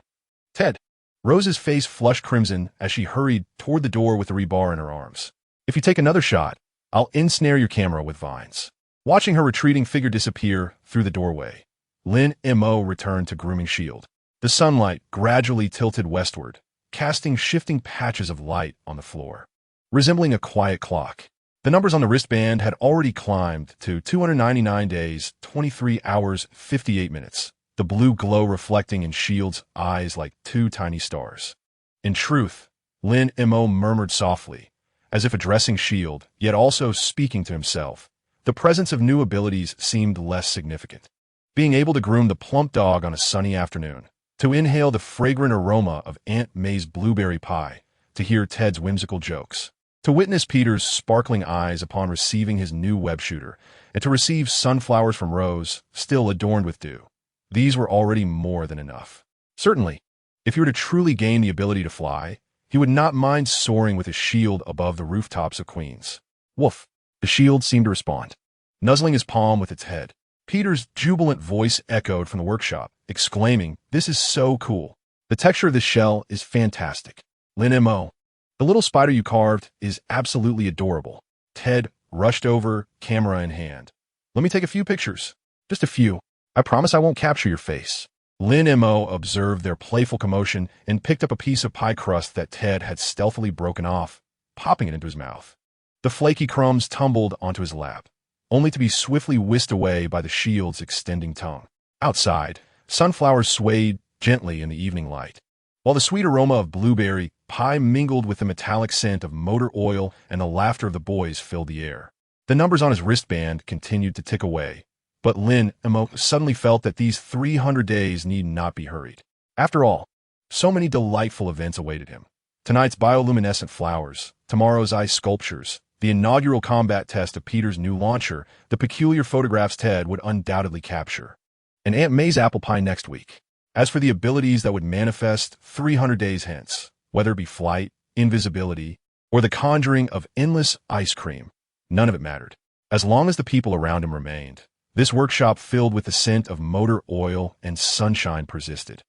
"Ted." Rose's face flushed crimson as she hurried toward the door with the rebar in her arms. "If you take another shot, I'll ensnare your camera with vines." Watching her retreating figure disappear through the doorway, Lin Mo returned to grooming S.H.I.E.L.D. The sunlight gradually tilted westward, casting shifting patches of light on the floor, resembling a quiet clock. The numbers on the wristband had already climbed to 299 days, 23 hours, 58 minutes, the blue glow reflecting in S.H.I.E.L.D.'s eyes like 2 tiny stars. "In truth," Lin Mo murmured softly, as if addressing S.H.I.E.L.D., yet also speaking to himself, the presence of new abilities seemed less significant. Being able to groom the plump dog on a sunny afternoon, to inhale the fragrant aroma of Aunt May's blueberry pie, to hear Ted's whimsical jokes, to witness Peter's sparkling eyes upon receiving his new web shooter, and to receive sunflowers from Rose, still adorned with dew. These were already more than enough. Certainly, if he were to truly gain the ability to fly, he would not mind soaring with his shield above the rooftops of Queens. "Woof." The shield seemed to respond, nuzzling his palm with its head. Peter's jubilant voice echoed from the workshop, exclaiming, "This is so cool. The texture of this shell is fantastic. Lin Mo, the little spider you carved is absolutely adorable." Ted rushed over, camera in hand. "Let me take a few pictures. Just a few. I promise I won't capture your face." Lin Mo observed their playful commotion and picked up a piece of pie crust that Ted had stealthily broken off, popping it into his mouth. The flaky crumbs tumbled onto his lap, only to be swiftly whisked away by the S.H.I.E.L.D.'s extending tongue. Outside, sunflowers swayed gently in the evening light, while the sweet aroma of blueberry pie mingled with the metallic scent of motor oil and the laughter of the boys filled the air. The numbers on his wristband continued to tick away, but Lin Mo suddenly felt that these 300 days need not be hurried. After all, so many delightful events awaited him. Tonight's bioluminescent flowers, tomorrow's ice sculptures, the inaugural combat test of Peter's new launcher, the peculiar photographs Ted would undoubtedly capture, and Aunt May's apple pie next week. As for the abilities that would manifest 300 days hence, whether it be flight, invisibility, or the conjuring of endless ice cream, none of it mattered. As long as the people around him remained, this workshop filled with the scent of motor oil and sunshine persisted,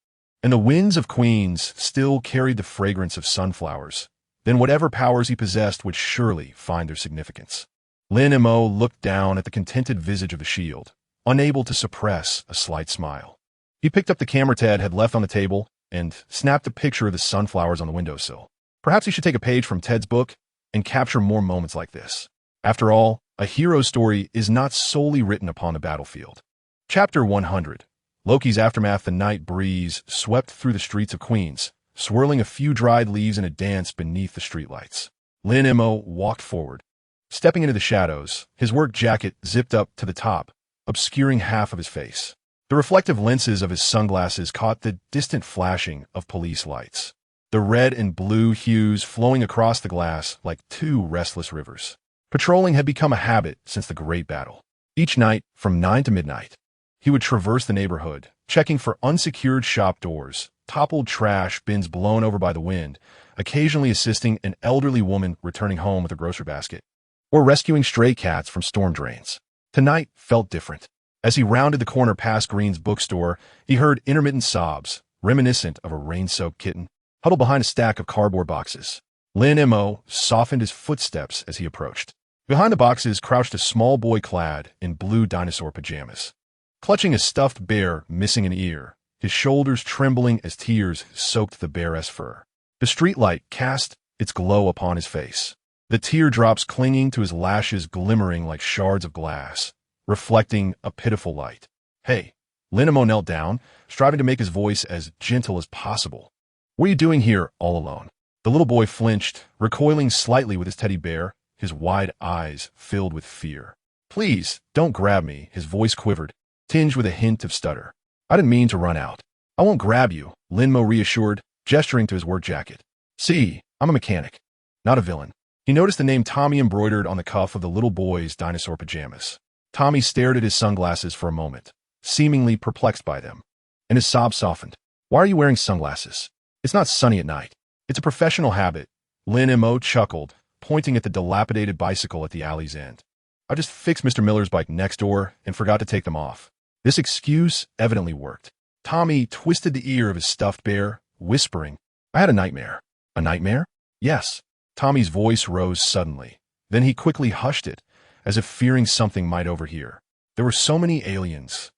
and the winds of Queens still carried the fragrance of sunflowers. Then whatever powers he possessed would surely find their significance. Lin Mo looked down at the contented visage of the S.H.I.E.L.D., unable to suppress a slight smile. He picked up the camera Ted had left on the table and snapped a picture of the sunflowers on the windowsill. Perhaps he should take a page from Ted's book and capture more moments like this. After all, a hero's story is not solely written upon the battlefield. Chapter 100. Loki's aftermath. The night breeze swept through the streets of Queens, swirling a few dried leaves in a dance beneath the streetlights. Lin Mo walked forward, stepping into the shadows, his work jacket zipped up to the top, obscuring half of his face. The reflective lenses of his sunglasses caught the distant flashing of police lights, the red and blue hues flowing across the glass like 2 restless rivers. Patrolling had become a habit since the Great Battle. Each night, from 9 to midnight, he would traverse the neighborhood, checking for unsecured shop doors, toppled trash bins blown over by the wind, occasionally assisting an elderly woman returning home with a grocery basket, or rescuing stray cats from storm drains. Tonight felt different. As he rounded the corner past Green's bookstore, he heard intermittent sobs, reminiscent of a rain-soaked kitten, huddled behind a stack of cardboard boxes. Lin Mo softened his footsteps as he approached. Behind the boxes crouched a small boy clad in blue dinosaur pajamas, clutching a stuffed bear missing an ear, his shoulders trembling as tears soaked the bear's fur. The streetlight cast its glow upon his face, the teardrops clinging to his lashes glimmering like shards of glass, reflecting a pitiful light. "Hey." Lin Mo knelt down, striving to make his voice as gentle as possible. "What are you doing here all alone?" The little boy flinched, recoiling slightly with his teddy bear, his wide eyes filled with fear. "Please, don't grab me," his voice quivered, tinged with a hint of stutter. "I didn't mean to run out." "I won't grab you," Lin Mo reassured, gesturing to his work jacket. "See, I'm a mechanic, not a villain." He noticed the name Tommy embroidered on the cuff of the little boy's dinosaur pajamas. Tommy stared at his sunglasses for a moment, seemingly perplexed by them, and his sobs softened. "Why are you wearing sunglasses? It's not sunny at night." "It's a professional habit," Lin Mo chuckled, pointing at the dilapidated bicycle at the alley's end. "I just fixed Mr. Miller's bike next door and forgot to take them off." This excuse evidently worked. Tommy twisted the ear of his stuffed bear, whispering, "I had a nightmare." "A nightmare?" "Yes." Tommy's voice rose suddenly. Then he quickly hushed it, as if fearing something might overhear. "There were so many aliens,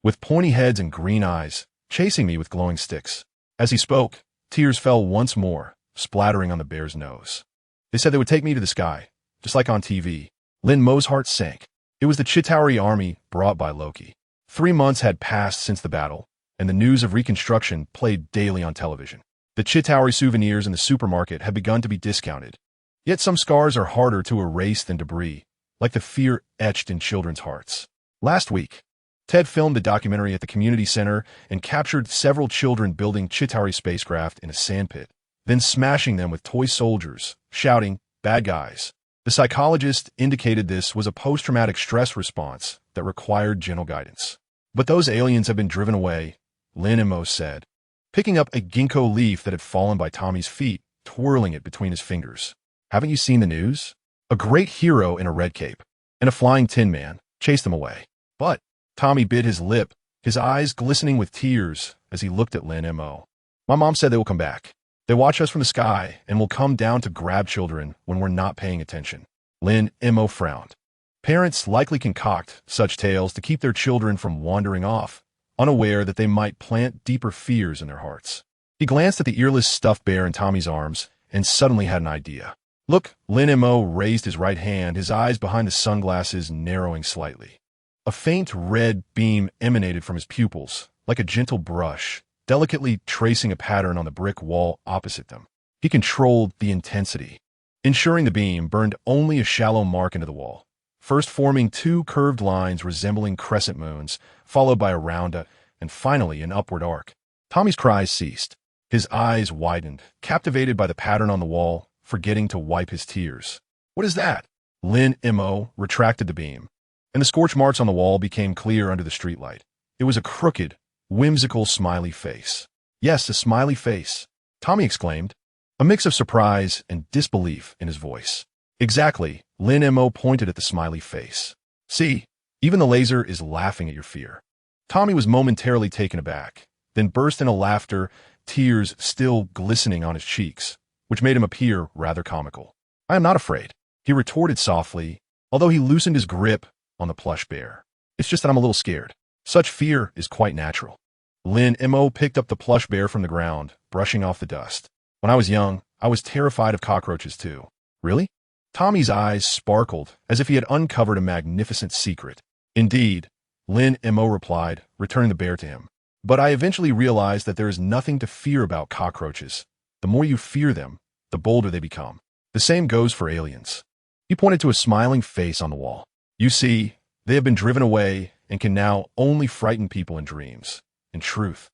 with pointy heads and green eyes, chasing me with glowing sticks." As he spoke, tears fell once more, splattering on the bear's nose. "They said they would take me to the sky, just like on TV." Lin Mo's heart sank. It was the Chitauri army brought by Loki. 3 months had passed since the battle, and the news of reconstruction played daily on television. The Chitauri souvenirs in the supermarket had begun to be discounted. Yet some scars are harder to erase than debris, like the fear etched in children's hearts. Last week, Ted filmed a documentary at the community center and captured several children building Chitauri spacecraft in a sandpit, then smashing them with toy soldiers, shouting, "Bad guys." The psychologist indicated this was a post-traumatic stress response that required gentle guidance. "But those aliens have been driven away," Lin Mo said, picking up a ginkgo leaf that had fallen by Tommy's feet, twirling it between his fingers. "Haven't you seen the news? A great hero in a red cape and a flying tin man chased them away." "But," Tommy bit his lip, his eyes glistening with tears as he looked at Lin Mo. "My mom said they will come back. They watch us from the sky and will come down to grab children when we're not paying attention." Lin Mo frowned. Parents likely concoct such tales to keep their children from wandering off, unaware that they might plant deeper fears in their hearts. He glanced at the earless stuffed bear in Tommy's arms and suddenly had an idea. "Look," Lin Mo raised his right hand, his eyes behind the sunglasses narrowing slightly. A faint red beam emanated from his pupils, like a gentle brush, delicately tracing a pattern on the brick wall opposite them. He controlled the intensity, ensuring the beam burned only a shallow mark into the wall, first forming 2 curved lines resembling crescent moons, followed by a round and finally an upward arc. Tommy's cries ceased. His eyes widened, captivated by the pattern on the wall, forgetting to wipe his tears. "What is that?" Lin Mo retracted the beam, and the scorch marks on the wall became clear under the streetlight. It was a crooked, whimsical smiley face. "Yes, a smiley face," Tommy exclaimed, a mix of surprise and disbelief in his voice. "Exactly," Lin Mo pointed at the smiley face. "See, even the laser is laughing at your fear." Tommy was momentarily taken aback, then burst into laughter, tears still glistening on his cheeks, which made him appear rather comical. "I am not afraid," he retorted softly, although he loosened his grip on the plush bear. "It's just that I'm a little scared. Such fear is quite natural." Lin Mo picked up the plush bear from the ground, brushing off the dust. "When I was young, I was terrified of cockroaches too." "Really?" Tommy's eyes sparkled as if he had uncovered a magnificent secret. "Indeed," Lin Mo replied, returning the bear to him. "But I eventually realized that there is nothing to fear about cockroaches. The more you fear them, the bolder they become. The same goes for aliens." He pointed to a smiling face on the wall. "You see, they have been driven away and can now only frighten people in dreams. In truth,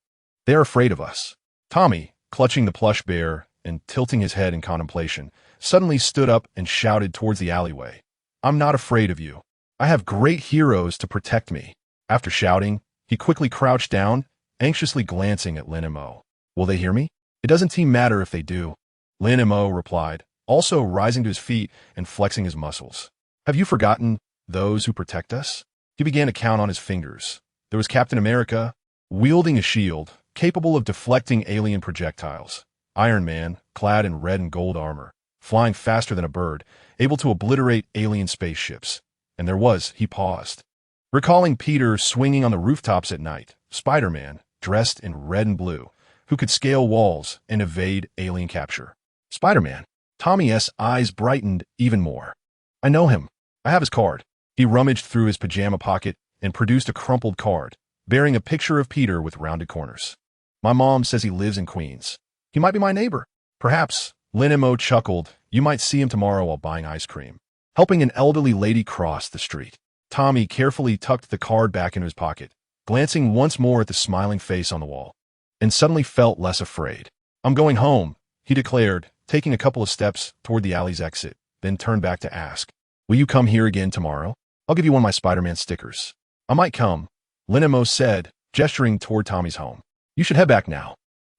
they are afraid of us." Tommy, clutching the plush bear and tilting his head in contemplation, suddenly stood up and shouted towards the alleyway. "I'm not afraid of you. I have great heroes to protect me." After shouting, he quickly crouched down, anxiously glancing at Lin Mo. "Will they hear me?" "It doesn't seem matter if they do." Lin Mo replied, also rising to his feet and flexing his muscles. Have you forgotten those who protect us? He began to count on his fingers. There was Captain America, wielding a shield, capable of deflecting alien projectiles. Iron Man, clad in red and gold armor, flying faster than a bird, able to obliterate alien spaceships. And there was, he paused, recalling Peter swinging on the rooftops at night, Spider-Man, dressed in red and blue, who could scale walls and evade alien capture. Spider-Man. Tommy's eyes brightened even more. I know him. I have his card. He rummaged through his pajama pocket and produced a crumpled card, bearing a picture of Peter with rounded corners. My mom says he lives in Queens. He might be my neighbor. Perhaps, Lin Mo chuckled, you might see him tomorrow while buying ice cream. Helping an elderly lady cross the street. Tommy carefully tucked the card back into his pocket, glancing once more at the smiling face on the wall, and suddenly felt less afraid. I'm going home, he declared, taking a couple of steps toward the alley's exit, then turned back to ask, will you come here again tomorrow? I'll give you one of my Spider-Man stickers. I might come, Lin Mo said, gesturing toward Tommy's home. You should head back now.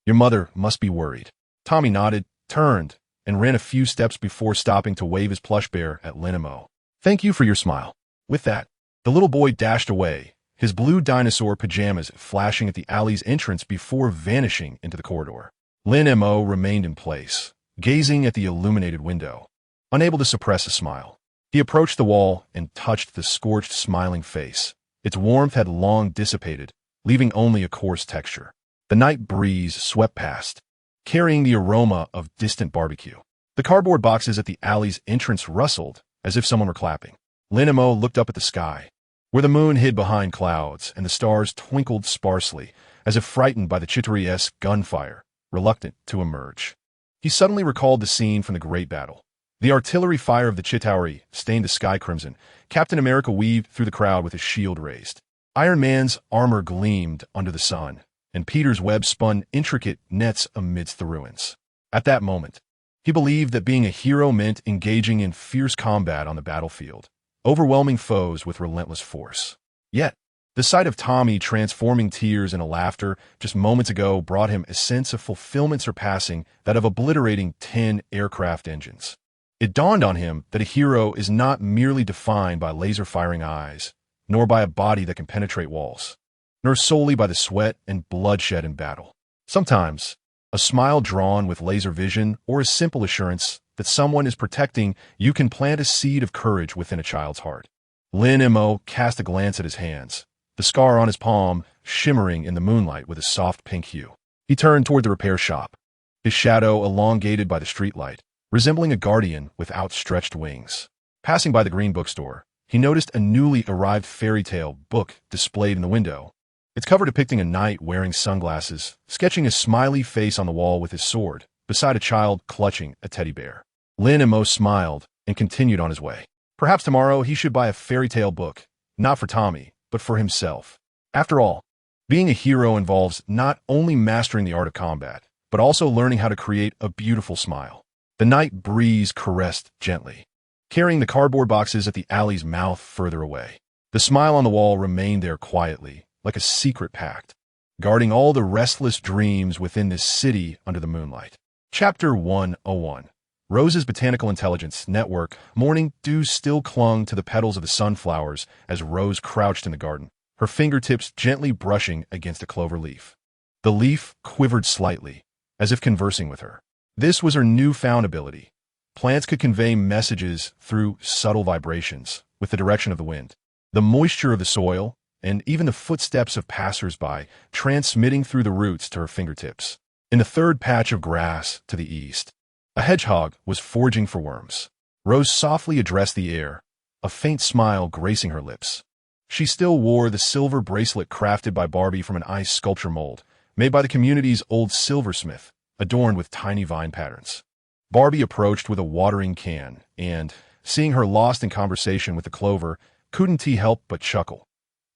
Your mother must be worried. Tommy nodded, turned, and ran a few steps before stopping to wave his plush bear at Lin Mo. Thank you for your smile. With that, the little boy dashed away, his blue dinosaur pajamas flashing at the alley's entrance before vanishing into the corridor. Lin Mo remained in place, gazing at the illuminated window, unable to suppress a smile. He approached the wall and touched the scorched, smiling face. Its warmth had long dissipated, leaving only a coarse texture. The night breeze swept past, carrying the aroma of distant barbecue. The cardboard boxes at the alley's entrance rustled, as if someone were clapping. Lin Mo looked up at the sky, where the moon hid behind clouds and the stars twinkled sparsely, as if frightened by the Chitauri-esque gunfire, reluctant to emerge. He suddenly recalled the scene from the Great Battle. The artillery fire of the Chitauri stained the sky crimson. Captain America weaved through the crowd with his shield raised. Iron Man's armor gleamed under the sun, and Peter's web spun intricate nets amidst the ruins. At that moment, he believed that being a hero meant engaging in fierce combat on the battlefield, overwhelming foes with relentless force. Yet, the sight of Tommy transforming tears into laughter just moments ago brought him a sense of fulfillment surpassing that of obliterating 10 aircraft engines. It dawned on him that a hero is not merely defined by laser-firing eyes, nor by a body that can penetrate walls, nor solely by the sweat and bloodshed in battle. Sometimes, a smile drawn with laser vision or a simple assurance that someone is protecting you can plant a seed of courage within a child's heart. Lin Mo cast a glance at his hands, the scar on his palm shimmering in the moonlight with a soft pink hue. He turned toward the repair shop, his shadow elongated by the streetlight, resembling a guardian with outstretched wings. Passing by the green bookstore, he noticed a newly arrived fairy tale book displayed in the window, its cover depicting a knight wearing sunglasses, sketching a smiley face on the wall with his sword, beside a child clutching a teddy bear. Lin Mo smiled and continued on his way. Perhaps tomorrow he should buy a fairy tale book, not for Tommy, but for himself. After all, being a hero involves not only mastering the art of combat, but also learning how to create a beautiful smile. The night breeze caressed gently, carrying the cardboard boxes at the alley's mouth further away. The smile on the wall remained there quietly, like a secret pact, guarding all the restless dreams within this city under the moonlight. Chapter 101. Rose's Botanical Intelligence Network. Morning dew still clung to the petals of the sunflowers as Rose crouched in the garden, her fingertips gently brushing against a clover leaf. The leaf quivered slightly, as if conversing with her. This was her newfound ability. Plants could convey messages through subtle vibrations, with the direction of the wind, the moisture of the soil, and even the footsteps of passers-by, transmitting through the roots to her fingertips. In the third patch of grass to the east, a hedgehog was foraging for worms. Rose softly addressed the air, a faint smile gracing her lips. She still wore the silver bracelet crafted by Barbie from an ice sculpture mold, made by the community's old silversmith, adorned with tiny vine patterns. Barbie approached with a watering can, and, seeing her lost in conversation with the clover, couldn't he help but chuckle.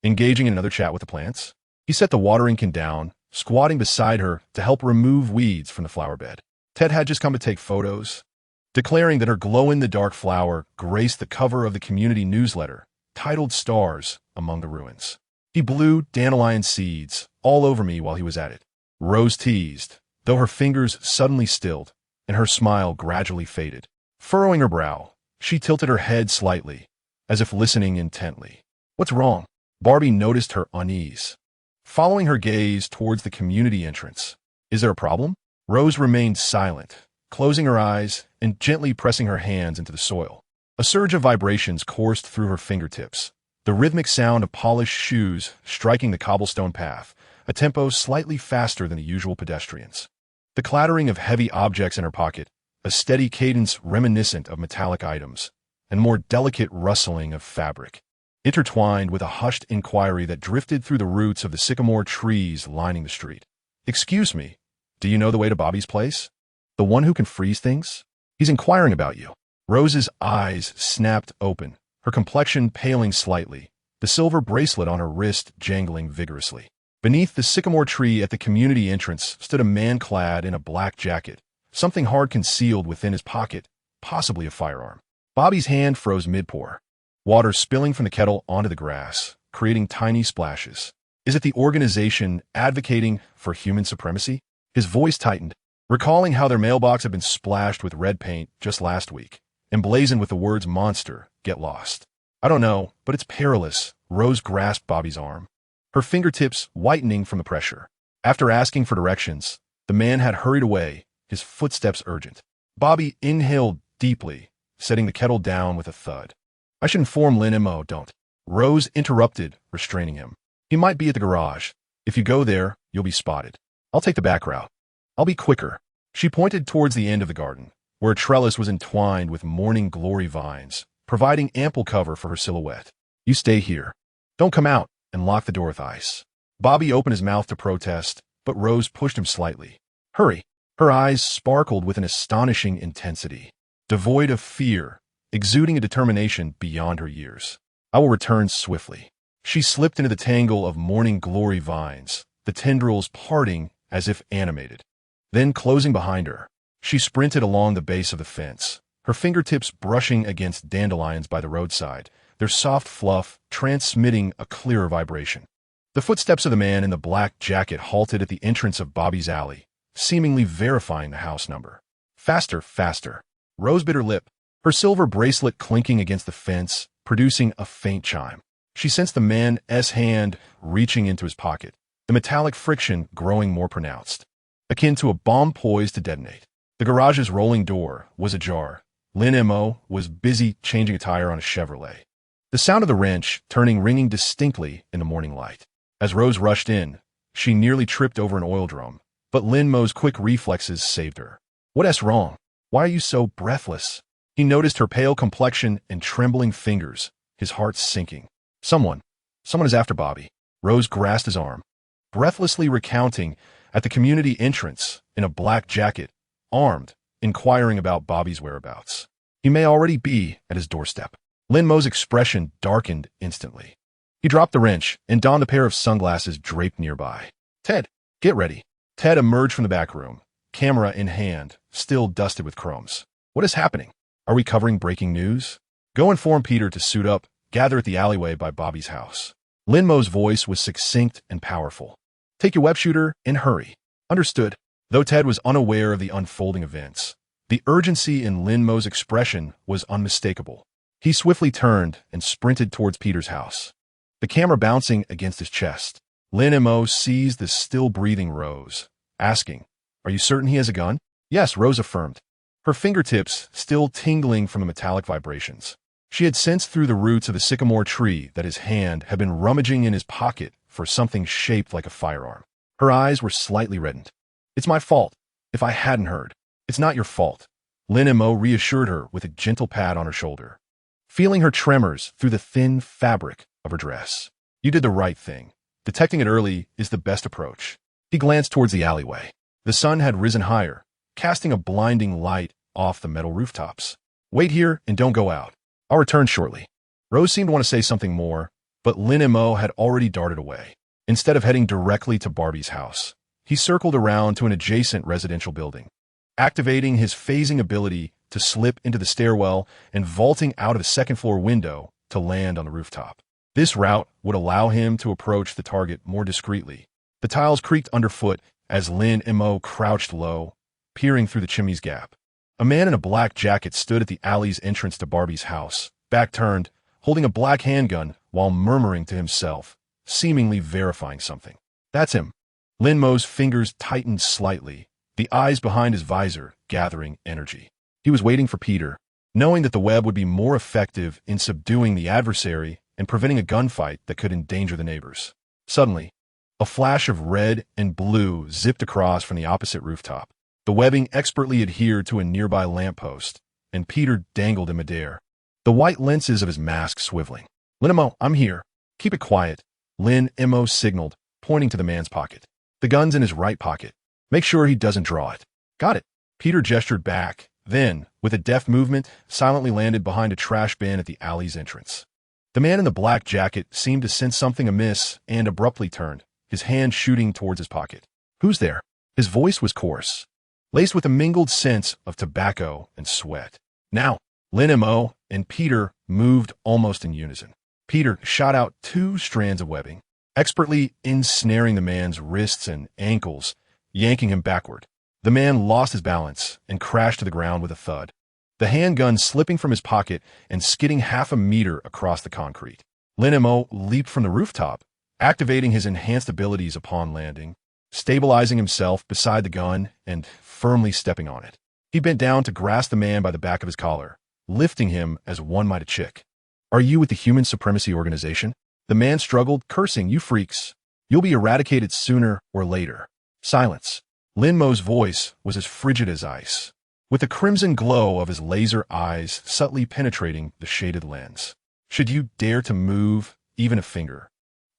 Engaging in another chat with the plants, he set the watering can down, squatting beside her to help remove weeds from the flower bed. Ted had just come to take photos, declaring that her glow-in-the-dark flower graced the cover of the community newsletter, titled Stars Among the Ruins. He blew dandelion seeds all over me while he was at it. Rose teased, though her fingers suddenly stilled, and her smile gradually faded. Furrowing her brow, she tilted her head slightly, as if listening intently. "What's wrong?" Barbie noticed her unease, following her gaze towards the community entrance. "Is there a problem?" Rose remained silent, closing her eyes and gently pressing her hands into the soil. A surge of vibrations coursed through her fingertips, the rhythmic sound of polished shoes striking the cobblestone path, a tempo slightly faster than the usual pedestrians. The clattering of heavy objects in her pocket, a steady cadence reminiscent of metallic items, and more delicate rustling of fabric, intertwined with a hushed inquiry that drifted through the roots of the sycamore trees lining the street. "Excuse me, do you know the way to Bobby's place? The one who can freeze things? He's inquiring about you." Rose's eyes snapped open, her complexion paling slightly, the silver bracelet on her wrist jangling vigorously. Beneath the sycamore tree at the community entrance stood a man clad in a black jacket, something hard concealed within his pocket, possibly a firearm. Bobby's hand froze mid-pour, water spilling from the kettle onto the grass, creating tiny splashes. "Is it the organization advocating for human supremacy?" His voice tightened, recalling how their mailbox had been splashed with red paint just last week, emblazoned with the words "Monster, get lost." "I don't know, but it's perilous." Rose grasped Bobby's arm, her fingertips whitening from the pressure. After asking for directions, the man had hurried away, his footsteps urgent. Bobby inhaled deeply, setting the kettle down with a thud. "I should inform Lin Mo, don't." Rose interrupted, restraining him. "He might be at the garage. If you go there, you'll be spotted. I'll take the back route. I'll be quicker." She pointed towards the end of the garden, where a trellis was entwined with morning glory vines, providing ample cover for her silhouette. "You stay here. Don't come out," and lock the door with ice. Bobby opened his mouth to protest, but Rose pushed him slightly. "Hurry." Her eyes sparkled with an astonishing intensity, devoid of fear, exuding a determination beyond her years. "I will return swiftly." She slipped into the tangle of morning glory vines, the tendrils parting as if animated. Then, closing behind her, she sprinted along the base of the fence, her fingertips brushing against dandelions by the roadside, their soft fluff transmitting a clearer vibration. The footsteps of the man in the black jacket halted at the entrance of Bobby's alley, seemingly verifying the house number. Faster, faster. Rose bit her lip, her silver bracelet clinking against the fence, producing a faint chime. She sensed the man's hand reaching into his pocket, the metallic friction growing more pronounced, akin to a bomb poised to detonate. The garage's rolling door was ajar. Lin Mo was busy changing a tire on a Chevrolet, the sound of the wrench turning ringing distinctly in the morning light. As Rose rushed in, she nearly tripped over an oil drum, but Lin Mo's quick reflexes saved her. "What's wrong? Why are you so breathless?" He noticed her pale complexion and trembling fingers, his heart sinking. Someone is after Bobby." Rose grasped his arm, breathlessly recounting at the community entrance in a black jacket, armed, inquiring about Bobby's whereabouts. "He may already be at his doorstep." Lin Mo's expression darkened instantly. He dropped the wrench and donned a pair of sunglasses draped nearby. "Ted, get ready." Ted emerged from the back room, camera in hand, still dusted with crumbs. "What is happening? Are we covering breaking news?" "Go inform Peter to suit up. Gather at the alleyway by Bobby's house." Lin Mo's voice was succinct and powerful. "Take your web shooter and hurry." "Understood." Though Ted was unaware of the unfolding events, the urgency in Lin Mo's expression was unmistakable. He swiftly turned and sprinted towards Peter's house, the camera bouncing against his chest. Lin Mo seized the still-breathing Rose, asking, "Are you certain he has a gun?" "Yes," Rose affirmed, her fingertips still tingling from the metallic vibrations. She had sensed through the roots of the sycamore tree that his hand had been rummaging in his pocket for something shaped like a firearm. Her eyes were slightly reddened. "It's my fault. If I hadn't heard." "It's not your fault." Lin Mo reassured her with a gentle pat on her shoulder, feeling her tremors through the thin fabric of her dress. "You did the right thing. Detecting it early is the best approach." He glanced towards the alleyway. The sun had risen higher, casting a blinding light off the metal rooftops. "Wait here and don't go out. I'll return shortly." Rose seemed to want to say something more, but Lin Mo had already darted away. Instead of heading directly to Barbie's house, he circled around to an adjacent residential building, activating his phasing ability to slip into the stairwell and vaulting out of the second-floor window to land on the rooftop. This route would allow him to approach the target more discreetly. The tiles creaked underfoot as Lin Mo crouched low, peering through the chimney's gap. A man in a black jacket stood at the alley's entrance to Barbie's house, back turned, holding a black handgun while murmuring to himself, seemingly verifying something. That's him. Lin Mo's fingers tightened slightly, the eyes behind his visor gathering energy. He was waiting for Peter, knowing that the web would be more effective in subduing the adversary and preventing a gunfight that could endanger the neighbors. Suddenly, a flash of red and blue zipped across from the opposite rooftop. The webbing expertly adhered to a nearby lamppost, and Peter dangled in midair, the white lenses of his mask swiveling. Lin Mo, I'm here. Keep it quiet, Lin Mo signaled, pointing to the man's pocket. The gun's in his right pocket. Make sure he doesn't draw it. Got it. Peter gestured back, then, with a deft movement, silently landed behind a trash bin at the alley's entrance. The man in the black jacket seemed to sense something amiss and abruptly turned, his hand shooting towards his pocket. Who's there? His voice was coarse, laced with a mingled sense of tobacco and sweat. Now, Lin Mo and Peter moved almost in unison. Peter shot out 2 strands of webbing, expertly ensnaring the man's wrists and ankles, yanking him backward. The man lost his balance and crashed to the ground with a thud, the handgun slipping from his pocket and skidding half a meter across the concrete. Lin Mo leaped from the rooftop, activating his enhanced abilities upon landing, stabilizing himself beside the gun and firmly stepping on it. He bent down to grasp the man by the back of his collar, lifting him as one might a chick. Are you with the Human Supremacy Organization? The man struggled, cursing, you freaks. You'll be eradicated sooner or later. Silence. Lin Mo's voice was as frigid as ice, with the crimson glow of his laser eyes subtly penetrating the shaded lens. Should you dare to move even a finger,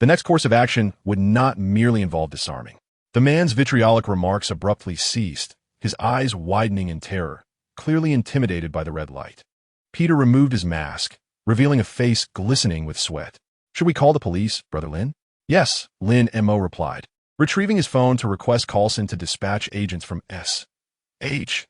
the next course of action would not merely involve disarming. The man's vitriolic remarks abruptly ceased, his eyes widening in terror, clearly intimidated by the red light. Peter removed his mask, revealing a face glistening with sweat. Should we call the police, Brother Lin? Yes, Lin Mo replied, retrieving his phone to request Carlson to dispatch agents from S.H.I.L.D.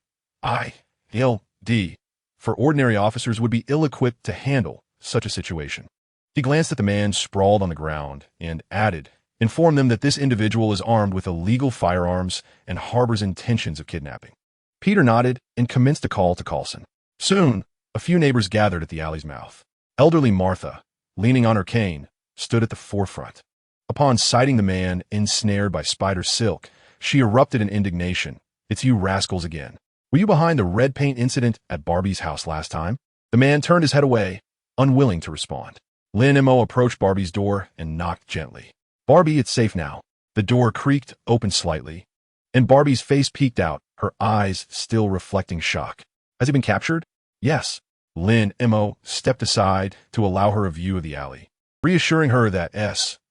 for ordinary officers would be ill-equipped to handle such a situation. He glanced at the man sprawled on the ground and added, inform them that this individual is armed with illegal firearms and harbors intentions of kidnapping. Peter nodded and commenced a call to Carlson. Soon, a few neighbors gathered at the alley's mouth. Elderly Martha, leaning on her cane, stood at the forefront. Upon sighting the man ensnared by spider silk, she erupted in indignation. It's you rascals again. Were you behind the red paint incident at Barbie's house last time? The man turned his head away, unwilling to respond. Lin Mo approached Barbie's door and knocked gently. Barbie, it's safe now. The door creaked open slightly, and Barbie's face peeked out, her eyes still reflecting shock. Has he been captured? Yes. Lin Mo stepped aside to allow her a view of the alley, reassuring her that S.H.I.L.D.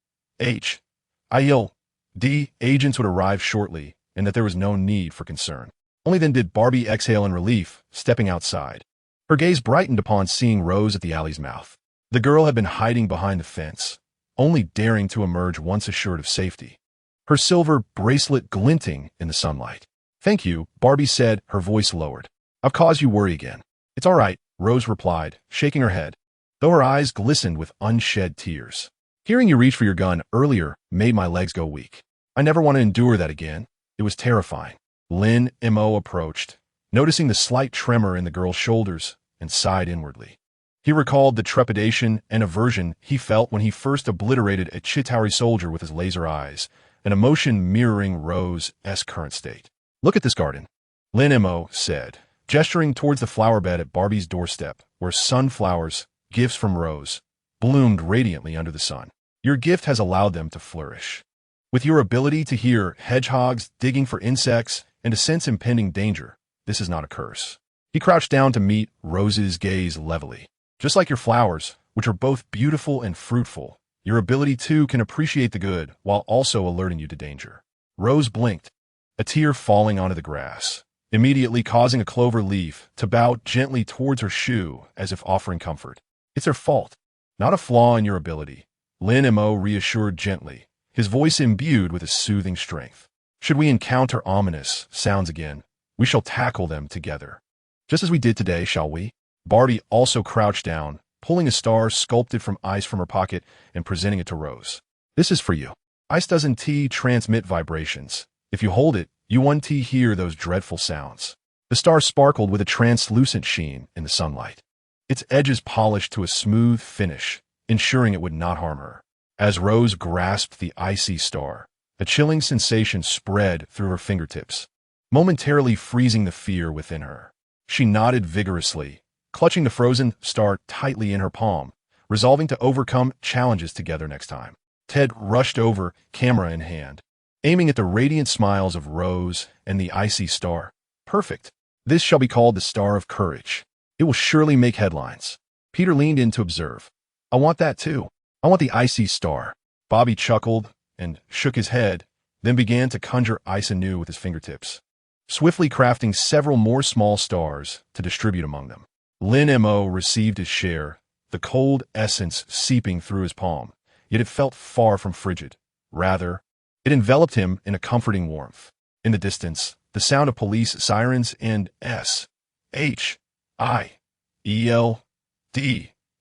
agents would arrive shortly and that there was no need for concern. Only then did Barbie exhale in relief, stepping outside. Her gaze brightened upon seeing Rose at the alley's mouth. The girl had been hiding behind the fence, only daring to emerge once assured of safety, her silver bracelet glinting in the sunlight. Thank you, Barbie said, her voice lowered. I've caused you worry again. It's all right, Rose replied, shaking her head, though her eyes glistened with unshed tears. Hearing you reach for your gun earlier made my legs go weak. I never want to endure that again. It was terrifying. Lin Mo approached, noticing the slight tremor in the girl's shoulders, and sighed inwardly. He recalled the trepidation and aversion he felt when he first obliterated a Chitauri soldier with his laser eyes, an emotion mirroring Rose's current state. Look at this garden, Lin Mo said, gesturing towards the flower bed at Barbie's doorstep, where sunflowers, gifts from Rose, bloomed radiantly under the sun. Your gift has allowed them to flourish. With your ability to hear hedgehogs digging for insects and to sense impending danger, this is not a curse. He crouched down to meet Rose's gaze levelly. Just like your flowers, which are both beautiful and fruitful, your ability too can appreciate the good while also alerting you to danger. Rose blinked, a tear falling onto the grass, immediately causing a clover leaf to bow gently towards her shoe as if offering comfort. It's her fault, not a flaw in your ability, Lin Mo reassured gently, his voice imbued with a soothing strength. Should we encounter ominous sounds again, we shall tackle them together. Just as we did today, shall we? Barbie also crouched down, pulling a star sculpted from ice from her pocket and presenting it to Rose. This is for you. Ice doesn't transmit vibrations. If you hold it, You won't hear those dreadful sounds. The star sparkled with a translucent sheen in the sunlight. Its edges polished to a smooth finish, ensuring it would not harm her. As Rose grasped the icy star, a chilling sensation spread through her fingertips, momentarily freezing the fear within her. She nodded vigorously, clutching the frozen star tightly in her palm, resolving to overcome challenges together next time. Ted rushed over, camera in hand, aiming at the radiant smiles of Rose and the icy star. Perfect. This shall be called the Star of Courage. It will surely make headlines. Peter leaned in to observe. I want that too. I want the icy star. Bobby chuckled and shook his head, then began to conjure ice anew with his fingertips, swiftly crafting several more small stars to distribute among them. Lin Mo received his share, the cold essence seeping through his palm, yet it felt far from frigid. Rather, it enveloped him in a comforting warmth. In the distance, the sound of police sirens and S-H-I-E-L-D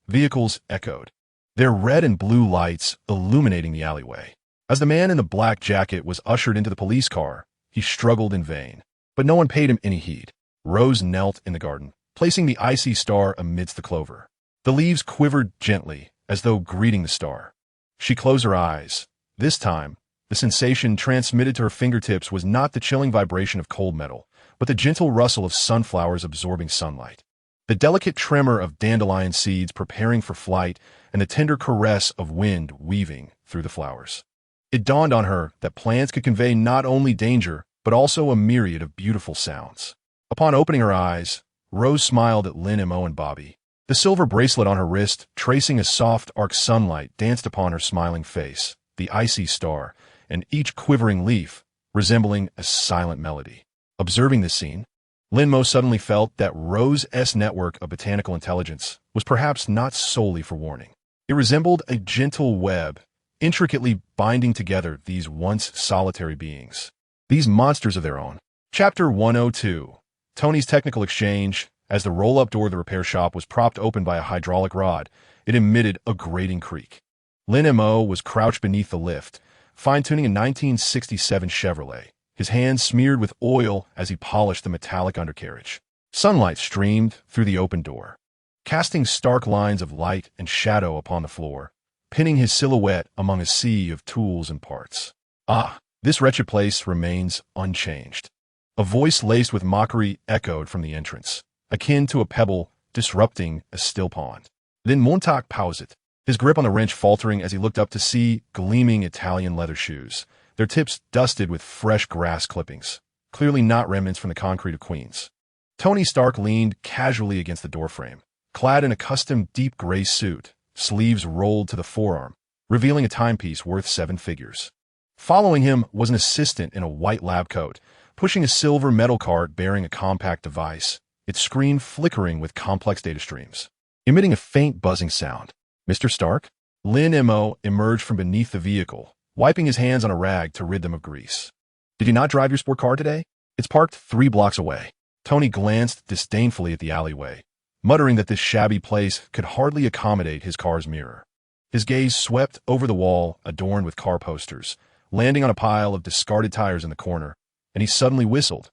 vehicles echoed, their red and blue lights illuminating the alleyway. As the man in the black jacket was ushered into the police car, he struggled in vain, but no one paid him any heed. Rose knelt in the garden, placing the icy star amidst the clover. The leaves quivered gently, as though greeting the star. She closed her eyes. This time, the sensation transmitted to her fingertips was not the chilling vibration of cold metal, but the gentle rustle of sunflowers absorbing sunlight, the delicate tremor of dandelion seeds preparing for flight, and the tender caress of wind weaving through the flowers. It dawned on her that plants could convey not only danger, but also a myriad of beautiful sounds. Upon opening her eyes, Rose smiled at Lin Mo and Bobby. The silver bracelet on her wrist, tracing a soft arc sunlight, danced upon her smiling face, the icy star, and each quivering leaf resembling a silent melody. Observing this scene, Lin Mo suddenly felt that Rose's network of botanical intelligence was perhaps not solely for warning. It resembled a gentle web, intricately binding together these once solitary beings, these monsters of their own. Chapter 102. Tony's technical exchange. As the roll-up door of the repair shop was propped open by a hydraulic rod, it emitted a grating creak. Lin Mo was crouched beneath the lift, fine-tuning a 1967 Chevrolet, his hands smeared with oil as he polished the metallic undercarriage. Sunlight streamed through the open door, casting stark lines of light and shadow upon the floor, pinning his silhouette among a sea of tools and parts. Ah, this wretched place remains unchanged. A voice laced with mockery echoed from the entrance, akin to a pebble disrupting a still pond. Then Montauk paused, his grip on the wrench faltering as he looked up to see gleaming Italian leather shoes, their tips dusted with fresh grass clippings, clearly not remnants from the concrete of Queens. Tony Stark leaned casually against the doorframe, clad in a custom deep gray suit, sleeves rolled to the forearm, revealing a timepiece worth 7 figures. Following him was an assistant in a white lab coat, pushing a silver metal cart bearing a compact device, its screen flickering with complex data streams, emitting a faint buzzing sound. Mr. Stark? Lin Mo emerged from beneath the vehicle, wiping his hands on a rag to rid them of grease. Did you not drive your sport car today? It's parked 3 blocks away. Tony glanced disdainfully at the alleyway, muttering that this shabby place could hardly accommodate his car's mirror. His gaze swept over the wall adorned with car posters, landing on a pile of discarded tires in the corner, and he suddenly whistled.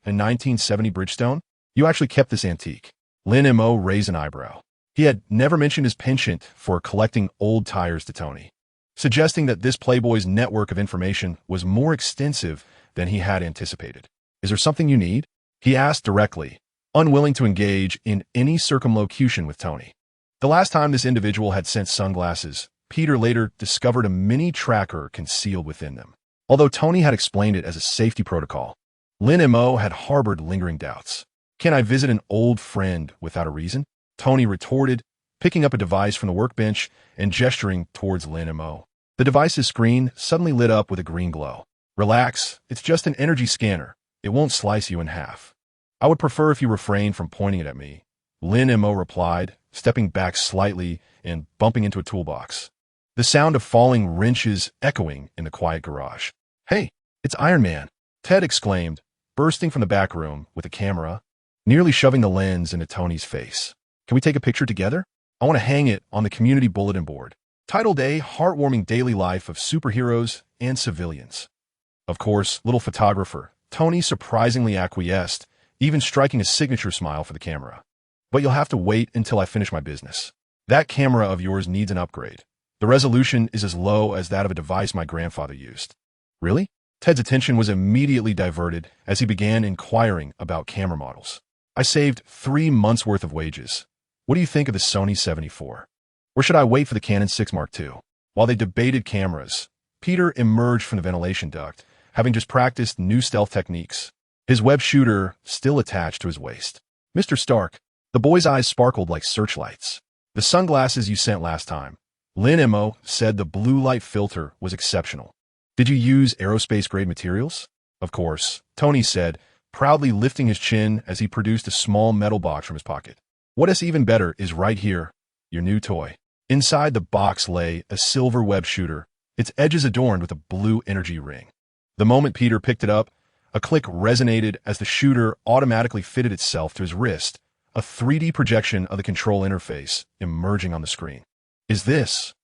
A 1970 Bridgestone? You actually kept this antique. Lin Mo raised an eyebrow. He had never mentioned his penchant for collecting old tires to Tony, suggesting that this playboy's network of information was more extensive than he had anticipated. Is there something you need? He asked directly, unwilling to engage in any circumlocution with Tony. The last time this individual had sent sunglasses, Peter later discovered a mini tracker concealed within them. Although Tony had explained it as a safety protocol, Lin Mo had harbored lingering doubts. Can I visit an old friend without a reason? Tony retorted, picking up a device from the workbench and gesturing towards Lin Mo. The device's screen suddenly lit up with a green glow. Relax, it's just an energy scanner. It won't slice you in half. I would prefer if you refrain from pointing it at me, Lin Mo replied, stepping back slightly and bumping into a toolbox, the sound of falling wrenches echoing in the quiet garage. Hey, it's Iron Man, Ted exclaimed, bursting from the back room with a camera, nearly shoving the lens into Tony's face. Can we take a picture together? I want to hang it on the community bulletin board, titled A Heartwarming Daily Life of Superheroes and Civilians. Of course, little photographer, Tony surprisingly acquiesced, even striking a signature smile for the camera. But you'll have to wait until I finish my business. That camera of yours needs an upgrade. The resolution is as low as that of a device my grandfather used. Really? Ted's attention was immediately diverted as he began inquiring about camera models. I saved 3 months' worth of wages. What do you think of the Sony 74? Or should I wait for the Canon 6 Mark II? While they debated cameras, Peter emerged from the ventilation duct, having just practiced new stealth techniques, his web shooter still attached to his waist. Mr. Stark, the boy's eyes sparkled like searchlights. The sunglasses you sent last time. Lin Mo said the blue light filter was exceptional. Did you use aerospace-grade materials? Of course, Tony said, proudly lifting his chin as he produced a small metal box from his pocket. What is even better is right here, your new toy. Inside the box lay a silver web shooter, its edges adorned with a blue energy ring. The moment Peter picked it up, a click resonated as the shooter automatically fitted itself to his wrist, a 3D projection of the control interface emerging on the screen. Is this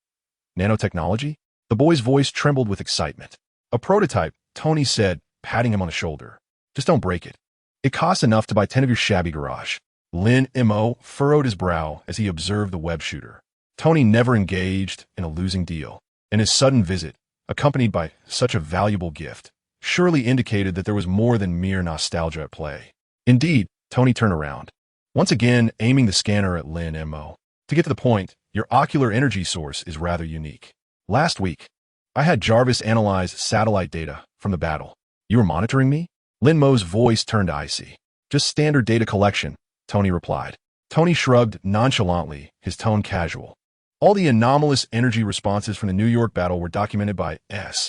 nanotechnology? The boy's voice trembled with excitement. A prototype, Tony said, patting him on the shoulder. Just don't break it. It costs enough to buy 10 of your shabby garage. Lin Mo furrowed his brow as he observed the web shooter. Tony never engaged in a losing deal, and his sudden visit, accompanied by such a valuable gift, surely indicated that there was more than mere nostalgia at play. Indeed, Tony turned around, once again aiming the scanner at Lin Mo. To get to the point, your ocular energy source is rather unique. Last week, I had Jarvis analyze satellite data from the battle. You were monitoring me? Lin Mo's voice turned icy. Just standard data collection, Tony replied. Tony shrugged nonchalantly, his tone casual. All the anomalous energy responses from the New York battle were documented by S-H-I-E-L-D.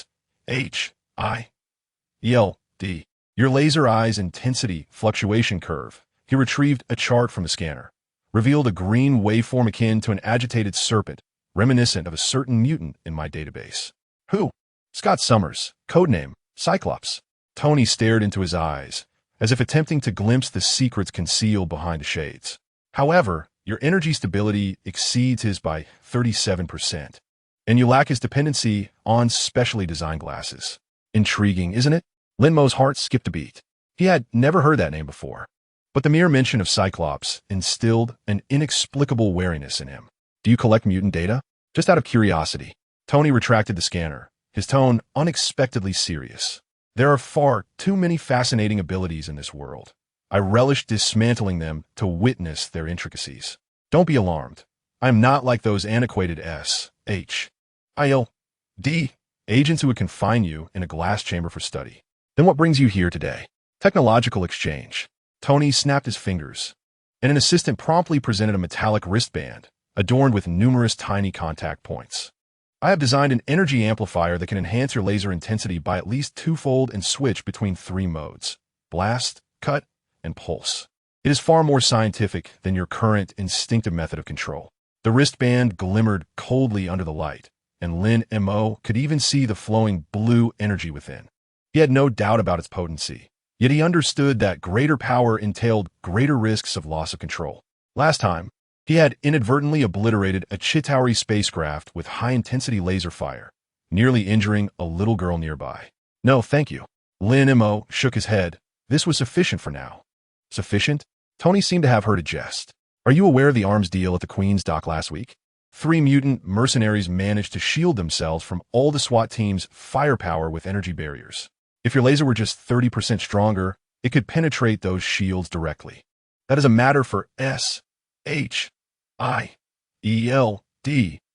Your laser eye's intensity fluctuation curve. He retrieved a chart from the scanner, revealed a green waveform akin to an agitated serpent, reminiscent of a certain mutant in my database. Who? Scott Summers, codename Cyclops. Tony stared into his eyes, as if attempting to glimpse the secrets concealed behind the shades. However, your energy stability exceeds his by 37%, and you lack his dependency on specially designed glasses. Intriguing, isn't it? Lin Mo's heart skipped a beat. He had never heard that name before, but the mere mention of Cyclops instilled an inexplicable wariness in him. Do you collect mutant data? Just out of curiosity. Tony retracted the scanner, his tone unexpectedly serious. There are far too many fascinating abilities in this world. I relish dismantling them to witness their intricacies. Don't be alarmed. I am not like those antiquated S-H-I-L-D agents who would confine you in a glass chamber for study. Then what brings you here today? Technological exchange. Tony snapped his fingers, and an assistant promptly presented a metallic wristband, adorned with numerous tiny contact points. I have designed an energy amplifier that can enhance your laser intensity by at least twofold and switch between 3 modes: blast, cut, and pulse. It is far more scientific than your current instinctive method of control. The wristband glimmered coldly under the light, and Lin Mo could even see the flowing blue energy within. He had no doubt about its potency, yet he understood that greater power entailed greater risks of loss of control. Last time, he had inadvertently obliterated a Chitauri spacecraft with high-intensity laser fire, nearly injuring a little girl nearby. No, thank you. Lin Mo shook his head. This was sufficient for now. Sufficient? Tony seemed to have heard a jest. Are you aware of the arms deal at the Queen's dock last week? 3 mutant mercenaries managed to shield themselves from all the SWAT team's firepower with energy barriers. If your laser were just 30% stronger, it could penetrate those shields directly. That is a matter for S-H-I-E-L-D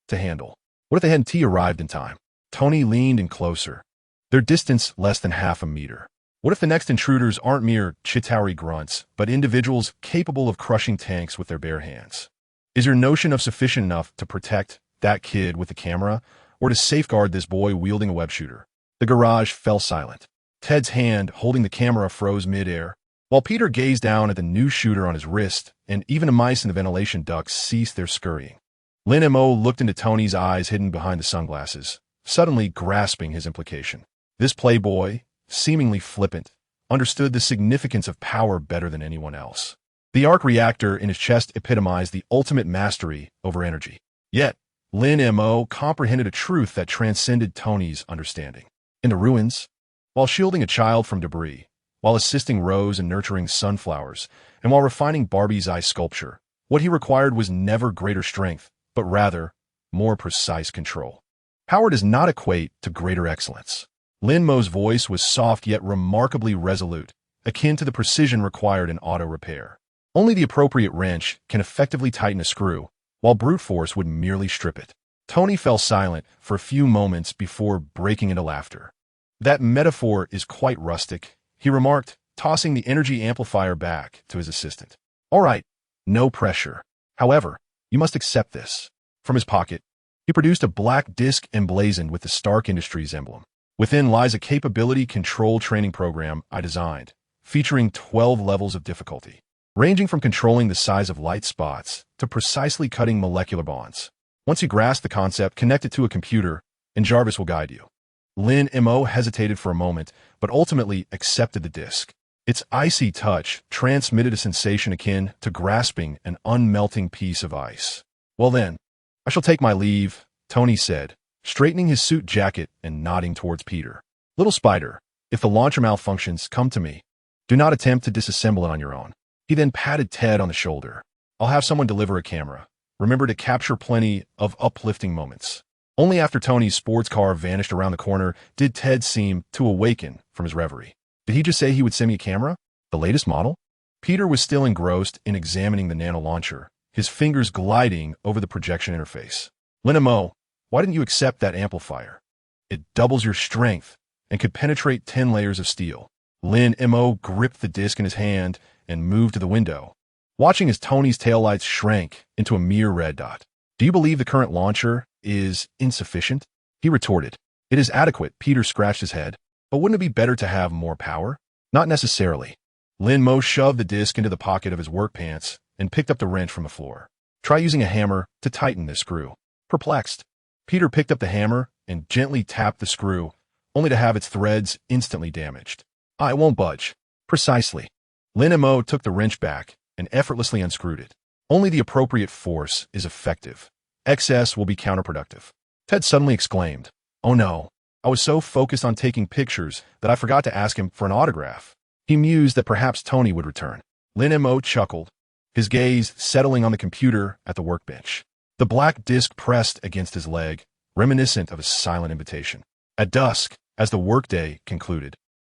to handle. What if the head T arrived in time? Tony leaned in closer, their distance less than half a meter. What if the next intruders aren't mere Chitauri grunts, but individuals capable of crushing tanks with their bare hands? Is your notion of sufficient enough to protect that kid with the camera, or to safeguard this boy wielding a web shooter? The garage fell silent. Ted's hand holding the camera froze mid-air, while Peter gazed down at the new shooter on his wrist, and even the mice in the ventilation ducts ceased their scurrying. Lin Mo looked into Tony's eyes hidden behind the sunglasses, suddenly grasping his implication. This playboy, seemingly flippant, understood the significance of power better than anyone else. The arc reactor in his chest epitomized the ultimate mastery over energy. Yet, Lin Mo comprehended a truth that transcended Tony's understanding. In the ruins, while shielding a child from debris, while assisting Rose in nurturing sunflowers, and while refining Barbie's ice sculpture. What he required was never greater strength, but rather more precise control. Power does not equate to greater excellence. Lin Mo's voice was soft yet remarkably resolute, akin to the precision required in auto repair. Only the appropriate wrench can effectively tighten a screw, while brute force would merely strip it. Tony fell silent for a few moments before breaking into laughter. That metaphor is quite rustic, he remarked, tossing the energy amplifier back to his assistant. All right, no pressure. However, you must accept this. From his pocket, he produced a black disc emblazoned with the Stark Industries emblem. Within lies a capability control training program I designed, featuring 12 levels of difficulty, ranging from controlling the size of light spots to precisely cutting molecular bonds. Once you grasp the concept, connect it to a computer, and Jarvis will guide you. Lin Mo hesitated for a moment, but ultimately accepted the disc. Its icy touch transmitted a sensation akin to grasping an unmelting piece of ice. Well then, I shall take my leave, Tony said, straightening his suit jacket and nodding towards Peter. Little Spider, if the launcher malfunctions, come to me. Do not attempt to disassemble it on your own. He then patted Ted on the shoulder. I'll have someone deliver a camera. Remember to capture plenty of uplifting moments. Only after Tony's sports car vanished around the corner did Ted seem to awaken from his reverie. Did he just say he would send me a camera? The latest model? Peter was still engrossed in examining the nano launcher, his fingers gliding over the projection interface. Lin Mo, why didn't you accept that amplifier? It doubles your strength and could penetrate 10 layers of steel. Lin Mo gripped the disc in his hand and moved to the window, watching as Tony's taillights shrank into a mere red dot. Do you believe the current launcher is insufficient? He retorted. It is adequate. Peter scratched his head. But wouldn't it be better to have more power? Not necessarily. Lin Mo shoved the disc into the pocket of his work pants and picked up the wrench from the floor. Try using a hammer to tighten this screw. Perplexed, Peter picked up the hammer and gently tapped the screw, only to have its threads instantly damaged. I won't budge. Precisely. Lin Mo took the wrench back and effortlessly unscrewed it. Only the appropriate force is effective. Excess will be counterproductive. Ted suddenly exclaimed, Oh no, I was so focused on taking pictures that I forgot to ask him for an autograph. He mused that perhaps Tony would return. Lin Mo chuckled, his gaze settling on the computer at the workbench. The black disc pressed against his leg, reminiscent of a silent invitation. At dusk, as the workday concluded,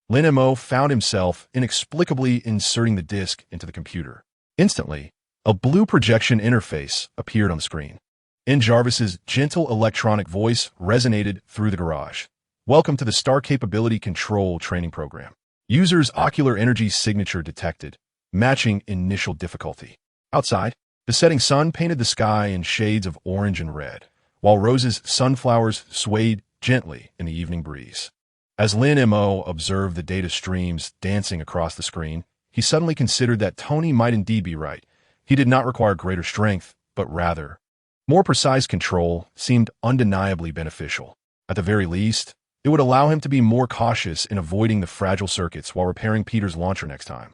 Lin Mo found himself inexplicably inserting the disc into the computer. Instantly, a blue projection interface appeared on the screen. In Jarvis's gentle electronic voice resonated through the garage. Welcome to the Star Capability Control Training Program. User's ocular energy signature detected, matching initial difficulty. Outside, the setting sun painted the sky in shades of orange and red, while Rose's sunflowers swayed gently in the evening breeze. As Lin Mo observed the data streams dancing across the screen, he suddenly considered that Tony might indeed be right. He did not require greater strength, but rather, more precise control seemed undeniably beneficial. At the very least, it would allow him to be more cautious in avoiding the fragile circuits while repairing Peter's launcher next time.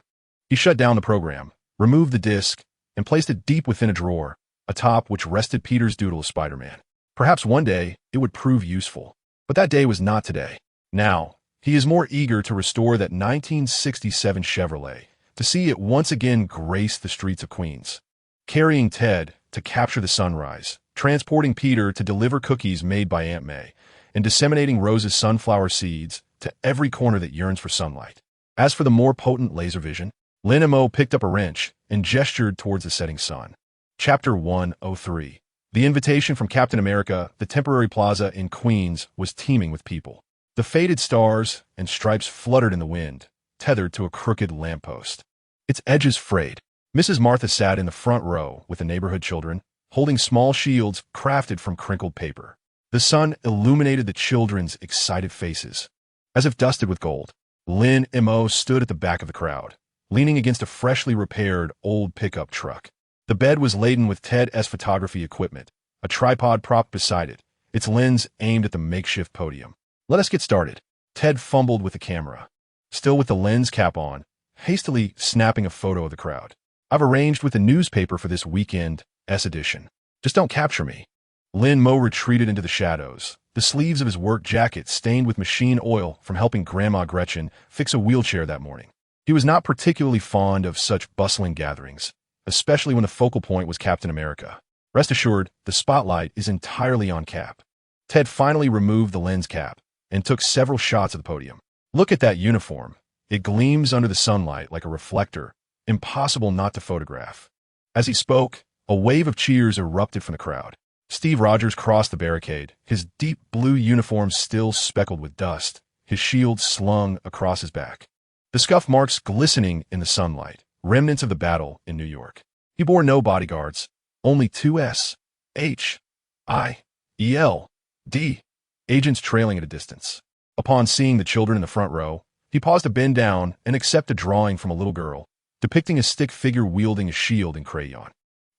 He shut down the program, removed the disc, and placed it deep within a drawer, atop which rested Peter's doodle of Spider-Man. Perhaps one day it would prove useful, but that day was not today. Now, he is more eager to restore that 1967 Chevrolet, to see it once again grace the streets of Queens, carrying Ted to capture the sunrise, transporting Peter to deliver cookies made by Aunt May, and disseminating Rose's sunflower seeds to every corner that yearns for sunlight. As for the more potent laser vision, Lin Mo picked up a wrench and gestured towards the setting sun. Chapter 103. The invitation from Captain America, the temporary plaza in Queens, was teeming with people. The faded stars and stripes fluttered in the wind, tethered to a crooked lamppost. Its edges frayed. Mrs. Martha sat in the front row with the neighborhood children, holding small shields crafted from crinkled paper. The sun illuminated the children's excited faces. As if dusted with gold, Lin Mo stood at the back of the crowd, leaning against a freshly repaired old pickup truck. The bed was laden with Ted's photography equipment, a tripod propped beside it, its lens aimed at the makeshift podium. Let us get started. Ted fumbled with the camera, still with the lens cap on, hastily snapping a photo of the crowd. I've arranged with the newspaper for this weekend's edition. Just don't capture me. Lin Mo retreated into the shadows, the sleeves of his work jacket stained with machine oil from helping Grandma Gretchen fix a wheelchair that morning. He was not particularly fond of such bustling gatherings, especially when the focal point was Captain America. Rest assured, the spotlight is entirely on Cap. Ted finally removed the lens cap and took several shots of the podium. Look at that uniform. It gleams under the sunlight like a reflector, impossible not to photograph. As he spoke, a wave of cheers erupted from the crowd. Steve Rogers crossed the barricade, his deep blue uniform still speckled with dust, his shield slung across his back. The scuff marks glistening in the sunlight, remnants of the battle in New York. He bore no bodyguards, only two S.H.I.E.L.D. agents trailing at a distance. Upon seeing the children in the front row, he paused to bend down and accept a drawing from a little girl, depicting a stick figure wielding a shield in crayon.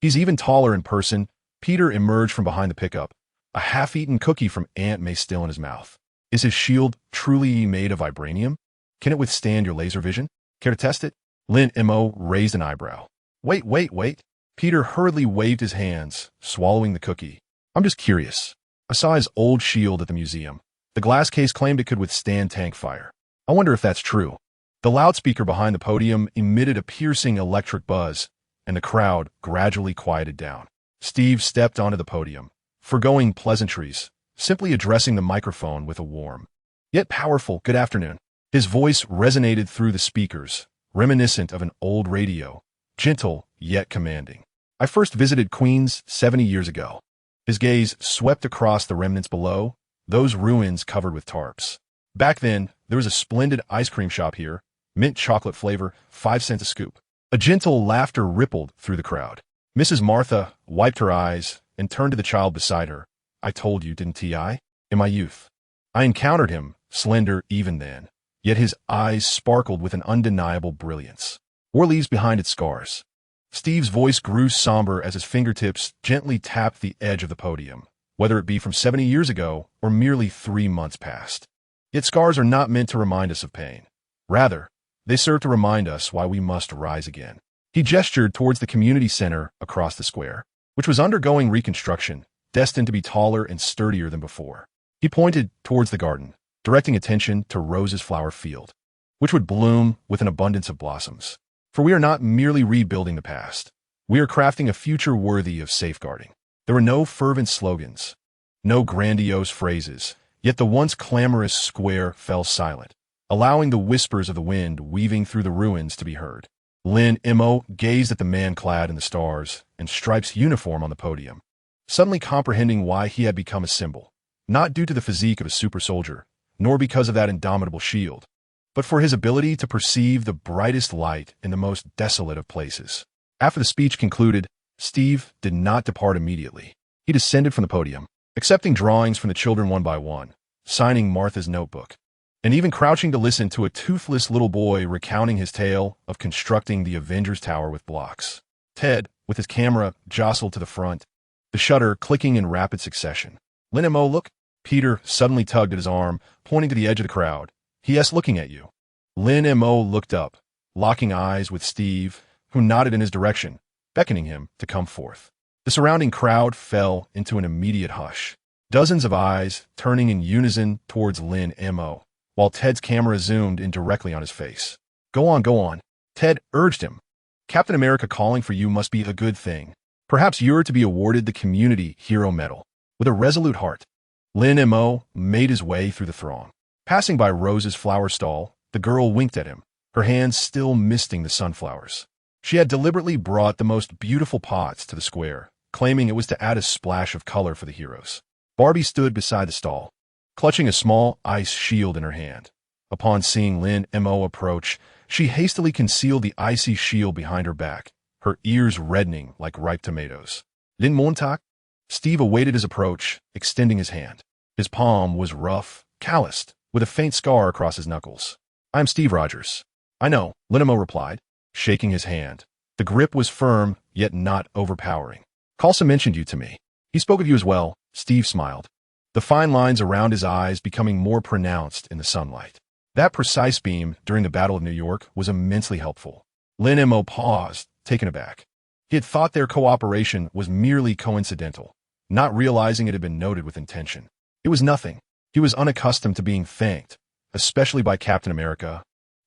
He's even taller in person. Peter emerged from behind the pickup, a half-eaten cookie from Aunt May still in his mouth. Is his shield truly made of vibranium? Can it withstand your laser vision? Care to test it? Lin Mo raised an eyebrow. Wait. Peter hurriedly waved his hands, swallowing the cookie. I'm just curious. I saw his old shield at the museum. The glass case claimed it could withstand tank fire. I wonder if that's true. The loudspeaker behind the podium emitted a piercing electric buzz, and the crowd gradually quieted down. Steve stepped onto the podium, forgoing pleasantries, simply addressing the microphone with a warm, yet powerful good afternoon. His voice resonated through the speakers, reminiscent of an old radio, gentle yet commanding. I first visited Queens 70 years ago. His gaze swept across the remnants below, those ruins covered with tarps. Back then, there was a splendid ice cream shop here, mint chocolate flavor, 5 cents a scoop. A gentle laughter rippled through the crowd. Mrs. Martha wiped her eyes and turned to the child beside her. I told you, didn't I? In my youth. I encountered him, slender even then, yet his eyes sparkled with an undeniable brilliance. War leaves behind its scars. Steve's voice grew somber as his fingertips gently tapped the edge of the podium, whether it be from 70 years ago or merely 3 months past. Yet scars are not meant to remind us of pain. Rather, they serve to remind us why we must rise again. He gestured towards the community center across the square, which was undergoing reconstruction, destined to be taller and sturdier than before. He pointed towards the garden, directing attention to Rose's flower field, which would bloom with an abundance of blossoms. For we are not merely rebuilding the past. We are crafting a future worthy of safeguarding. There were no fervent slogans, no grandiose phrases, yet the once clamorous square fell silent, allowing the whispers of the wind weaving through the ruins to be heard. Lin Mo gazed at the man clad in the stars and stripes uniform on the podium, suddenly comprehending why he had become a symbol, not due to the physique of a super soldier, nor because of that indomitable shield, but for his ability to perceive the brightest light in the most desolate of places. After the speech concluded, Steve did not depart immediately. He descended from the podium, accepting drawings from the children one by one, signing Martha's notebook, and even crouching to listen to a toothless little boy recounting his tale of constructing the Avengers Tower with blocks. Ted, with his camera, jostled to the front, the shutter clicking in rapid succession. Lin Mo, look. Peter suddenly tugged at his arm, pointing to the edge of the crowd. Yes, looking at you. Lin Mo looked up, locking eyes with Steve, who nodded in his direction, beckoning him to come forth. The surrounding crowd fell into an immediate hush, dozens of eyes turning in unison towards Lin Mo, while Ted's camera zoomed in directly on his face. Go on, Ted urged him. Captain America calling for you must be a good thing. Perhaps you're to be awarded the Community Hero Medal. With a resolute heart, Lin Mo made his way through the throng. Passing by Rose's flower stall, the girl winked at him, her hands still misting the sunflowers. She had deliberately brought the most beautiful pots to the square, claiming it was to add a splash of color for the heroes. Barbie stood beside the stall, clutching a small ice shield in her hand. Upon seeing Lin Mo approach, she hastily concealed the icy shield behind her back, her ears reddening like ripe tomatoes. Lin Montauk? Steve awaited his approach, extending his hand. His palm was rough, calloused, with a faint scar across his knuckles. I'm Steve Rogers. I know, Lin Mo replied, shaking his hand. The grip was firm, yet not overpowering. Coulson mentioned you to me. He spoke of you as well. Steve smiled, the fine lines around his eyes becoming more pronounced in the sunlight. That precise beam during the Battle of New York was immensely helpful. Lin Mo paused, taken aback. He had thought their cooperation was merely coincidental, not realizing it had been noted with intention. It was nothing. He was unaccustomed to being thanked, especially by Captain America,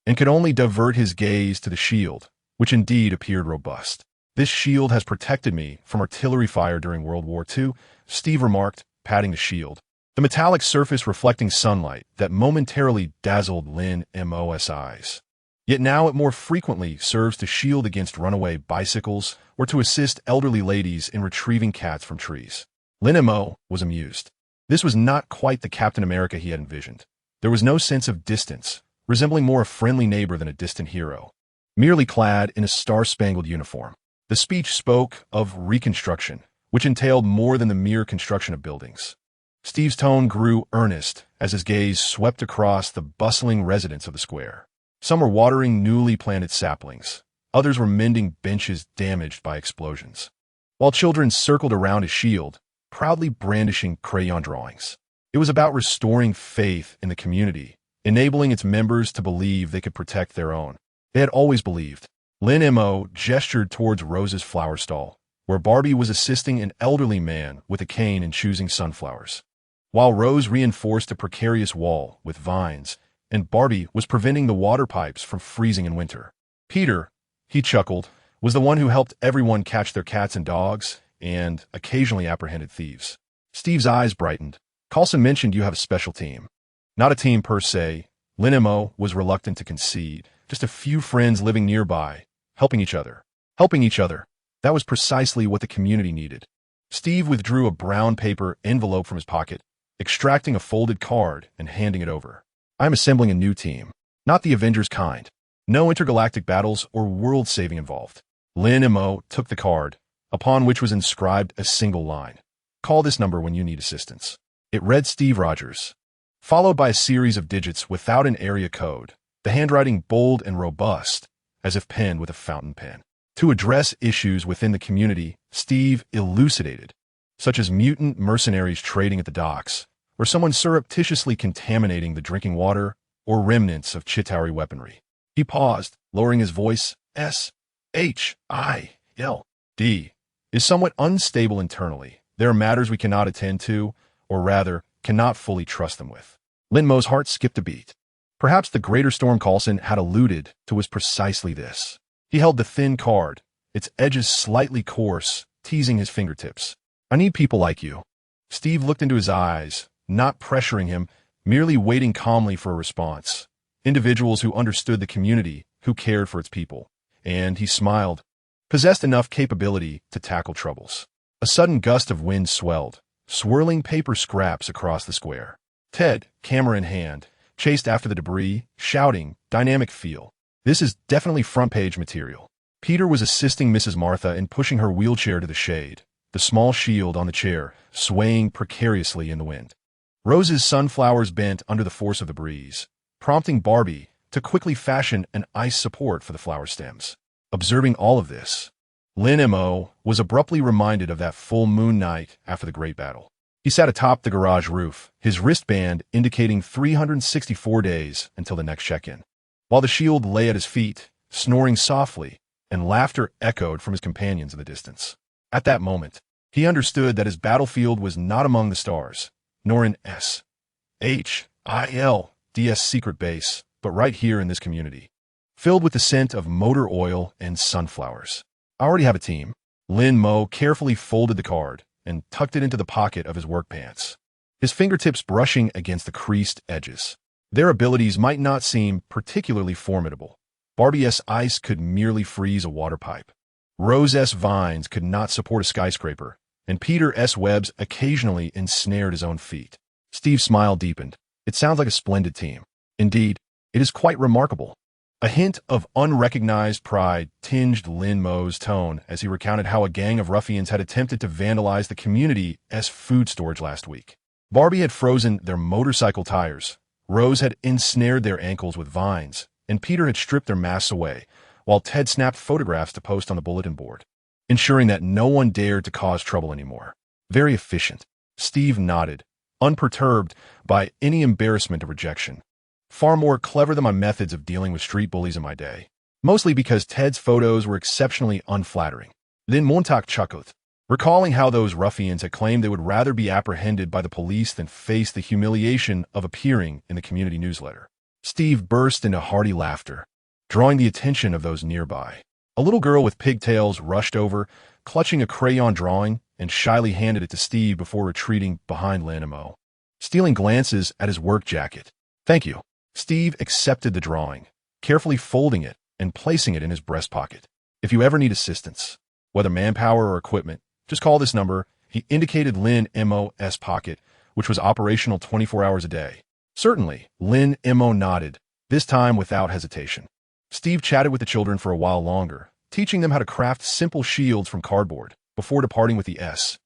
and could only divert his gaze to the shield, which indeed appeared robust. "This shield has protected me from artillery fire during World War II," Steve remarked, patting the shield, the metallic surface reflecting sunlight that momentarily dazzled Lin Mo's eyes. Yet now it more frequently serves to shield against runaway bicycles or to assist elderly ladies in retrieving cats from trees. Lin Mo was amused. This was not quite the Captain America he had envisioned. There was no sense of distance, resembling more a friendly neighbor than a distant hero, merely clad in a star-spangled uniform. The speech spoke of reconstruction, which entailed more than the mere construction of buildings. Steve's tone grew earnest as his gaze swept across the bustling residents of the square. Some were watering newly planted saplings. Others were mending benches damaged by explosions, while children circled around his shield, proudly brandishing crayon drawings. It was about restoring faith in the community, enabling its members to believe they could protect their own. They had always believed. Lin Mo gestured towards Rose's flower stall, where Barbie was assisting an elderly man with a cane in choosing sunflowers, while Rose reinforced a precarious wall with vines, and Barbie was preventing the water pipes from freezing in winter. Peter, he chuckled, was the one who helped everyone catch their cats and dogs, and occasionally apprehended thieves. Steve's eyes brightened. "Coulson mentioned you have a special team." "Not a team per se." Lin Mo was reluctant to concede. "Just a few friends living nearby, helping each other." Helping each other. That was precisely what the community needed. Steve withdrew a brown paper envelope from his pocket, extracting a folded card and handing it over. "I'm assembling a new team. Not the Avengers kind. No intergalactic battles or world saving involved." Lin Mo took the card, upon which was inscribed a single line. "Call this number when you need assistance." It read Steve Rogers, followed by a series of digits without an area code, the handwriting bold and robust, as if penned with a fountain pen. To address issues within the community, Steve elucidated, such as mutant mercenaries trading at the docks, or someone surreptitiously contaminating the drinking water, or remnants of Chitauri weaponry. He paused, lowering his voice. "SHILD is somewhat unstable internally. There are matters we cannot attend to, or rather, cannot fully trust them with." Lin Mo's heart skipped a beat. Perhaps the greater storm Coulson had alluded to was precisely this. He held the thin card, its edges slightly coarse, teasing his fingertips. "I need people like you." Steve looked into his eyes, not pressuring him, merely waiting calmly for a response. Individuals who understood the community, who cared for its people. And he smiled, possessed enough capability to tackle troubles. A sudden gust of wind swelled, swirling paper scraps across the square. Ted, camera in hand, chased after the debris, shouting, "Dynamic feel. This is definitely front-page material." Peter was assisting Mrs. Martha in pushing her wheelchair to the shade, the small shield on the chair swaying precariously in the wind. Rose's sunflowers bent under the force of the breeze, prompting Barbie to quickly fashion an ice support for the flower stems. Observing all of this, Lin Mo was abruptly reminded of that full moon night after the Great Battle. He sat atop the garage roof, his wristband indicating 364 days until the next check-in, while the shield lay at his feet, snoring softly, and laughter echoed from his companions in the distance. At that moment, he understood that his battlefield was not among the stars, nor in SHILD's secret base, but right here in this community, filled with the scent of motor oil and sunflowers. "I already have a team." Lin Mo carefully folded the card and tucked it into the pocket of his work pants, his fingertips brushing against the creased edges. Their abilities might not seem particularly formidable. Barbie's ice could merely freeze a water pipe. Rose's vines could not support a skyscraper, and Peter's webs occasionally ensnared his own feet. Steve's smile deepened. "It sounds like a splendid team. Indeed, it is quite remarkable." A hint of unrecognized pride tinged Lin Mo's tone as he recounted how a gang of ruffians had attempted to vandalize the community's food storage last week. Barbie had frozen their motorcycle tires, Rose had ensnared their ankles with vines, and Peter had stripped their masks away, while Ted snapped photographs to post on the bulletin board, ensuring that no one dared to cause trouble anymore. Very efficient. Steve nodded, unperturbed by any embarrassment of rejection. Far more clever than my methods of dealing with street bullies in my day. Mostly because Ted's photos were exceptionally unflattering. Then Montauk chuckled, recalling how those ruffians had claimed they would rather be apprehended by the police than face the humiliation of appearing in the community newsletter. Steve burst into hearty laughter, drawing the attention of those nearby. A little girl with pigtails rushed over, clutching a crayon drawing, and shyly handed it to Steve before retreating behind Lin Mo, stealing glances at his work jacket. "Thank you." Steve accepted the drawing, carefully folding it and placing it in his breast pocket. "If you ever need assistance, whether manpower or equipment, just call this number." He indicated Lin Mo's pocket, which was operational 24 hours a day. "Certainly," Lin Mo nodded, this time without hesitation. Steve chatted with the children for a while longer, teaching them how to craft simple shields from cardboard before departing with the SHIELD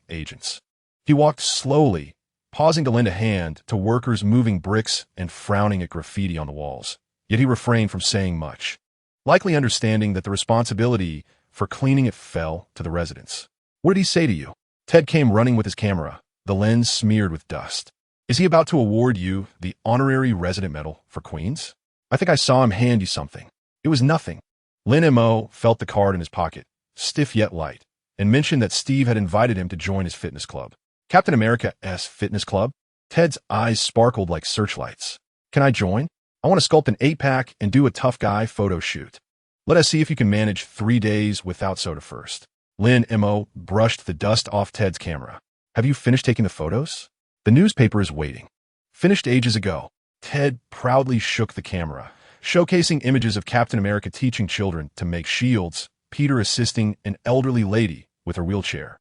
agents. He walked slowly, pausing to lend a hand to workers moving bricks and frowning at graffiti on the walls. Yet he refrained from saying much, likely understanding that the responsibility for cleaning it fell to the residents. "What did he say to you?" Ted came running with his camera, the lens smeared with dust. "Is he about to award you the honorary resident medal for Queens? I think I saw him hand you something." "It was nothing." Lin Mo felt the card in his pocket, stiff yet light, and mentioned that Steve had invited him to join his fitness club. Captain America's fitness club? Ted's eyes sparkled like searchlights. "Can I join? I want to sculpt an 8-pack and do a tough guy photo shoot. Let us see if you can manage 3 days without soda first." Lin Mo brushed the dust off Ted's camera. "Have you finished taking the photos? The newspaper is waiting." "Finished ages ago." Ted proudly shook the camera, showcasing images of Captain America teaching children to make shields, Peter assisting an elderly lady with her wheelchair.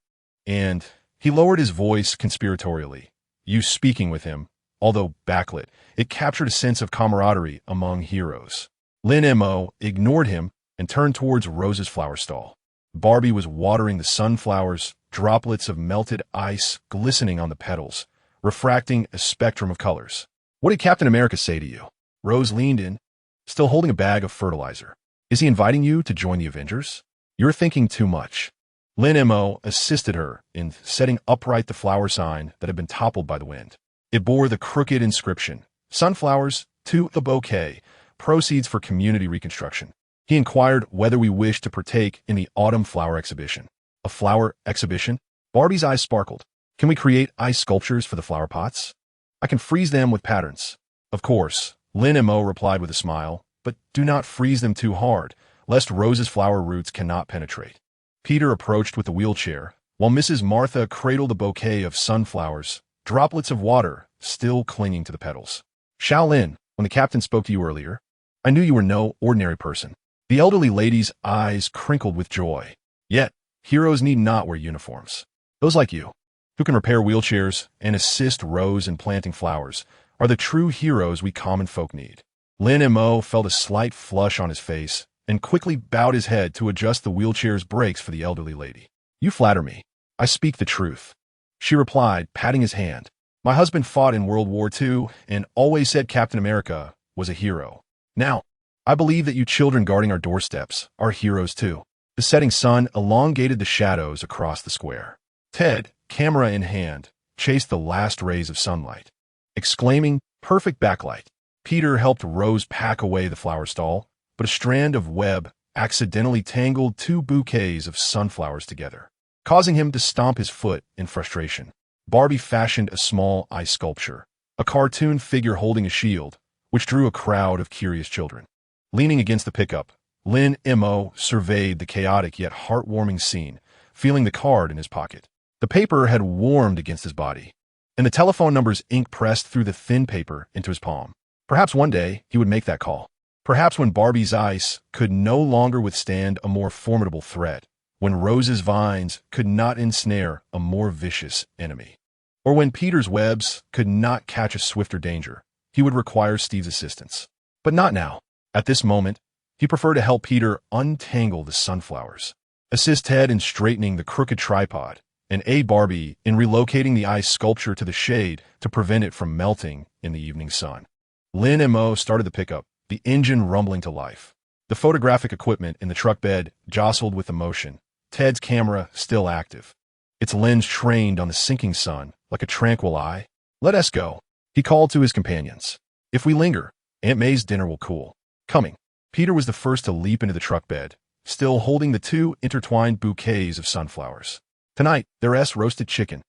And he lowered his voice conspiratorially. You speaking with him, although backlit, it captured a sense of camaraderie among heroes. Lin Mo ignored him and turned towards Rose's flower stall. Barbie was watering the sunflowers, droplets of melted ice glistening on the petals, refracting a spectrum of colors. "What did Captain America say to you?" Rose leaned in, still holding a bag of fertilizer. "Is he inviting you to join the Avengers?" "You're thinking too much." Lin Mo assisted her in setting upright the flower sign that had been toppled by the wind. It bore the crooked inscription, "Sunflowers to the bouquet, proceeds for community reconstruction." He inquired whether we wished to partake in the autumn flower exhibition. "A flower exhibition?" Barbie's eyes sparkled. "Can we create ice sculptures for the flower pots? I can freeze them with patterns." "Of course," Lin Mo replied with a smile, "but do not freeze them too hard, lest Rose's flower roots cannot penetrate." Peter approached with the wheelchair, while Mrs. Martha cradled a bouquet of sunflowers, droplets of water still clinging to the petals. "Shaolin, when the captain spoke to you earlier, I knew you were no ordinary person." The elderly lady's eyes crinkled with joy. "Yet, heroes need not wear uniforms. Those like you, who can repair wheelchairs and assist Rose in planting flowers, are the true heroes we common folk need." Lin Mo felt a slight flush on his face and quickly bowed his head to adjust the wheelchair's brakes for the elderly lady. "You flatter me. I speak the truth," she replied, patting his hand. "My husband fought in World War II and always said Captain America was a hero. Now, I believe that you children guarding our doorsteps are heroes too." The setting sun elongated the shadows across the square. Ted, camera in hand, chased the last rays of sunlight, exclaiming, "Perfect backlight." Peter helped Rose pack away the flower stall, but a strand of web accidentally tangled 2 bouquets of sunflowers together, causing him to stomp his foot in frustration. Barbie fashioned a small ice sculpture, a cartoon figure holding a shield, which drew a crowd of curious children. Leaning against the pickup, Lin Mo surveyed the chaotic yet heartwarming scene, feeling the card in his pocket. The paper had warmed against his body, and the telephone number's ink pressed through the thin paper into his palm. Perhaps one day he would make that call. Perhaps when Barbie's ice could no longer withstand a more formidable threat, when Rose's vines could not ensnare a more vicious enemy, or when Peter's webs could not catch a swifter danger, he would require Steve's assistance. But not now. At this moment, he preferred to help Peter untangle the sunflowers, assist Ted in straightening the crooked tripod, and aid Barbie in relocating the ice sculpture to the shade to prevent it from melting in the evening sun. Lin Mo started the pickup, the engine rumbling to life. The photographic equipment in the truck bed jostled with emotion, Ted's camera still active, its lens trained on the sinking sun like a tranquil eye. "Let us go," he called to his companions. "If we linger, Aunt May's dinner will cool." "Coming." Peter was the first to leap into the truck bed, still holding the 2 intertwined bouquets of sunflowers. "Tonight, there's roasted chicken."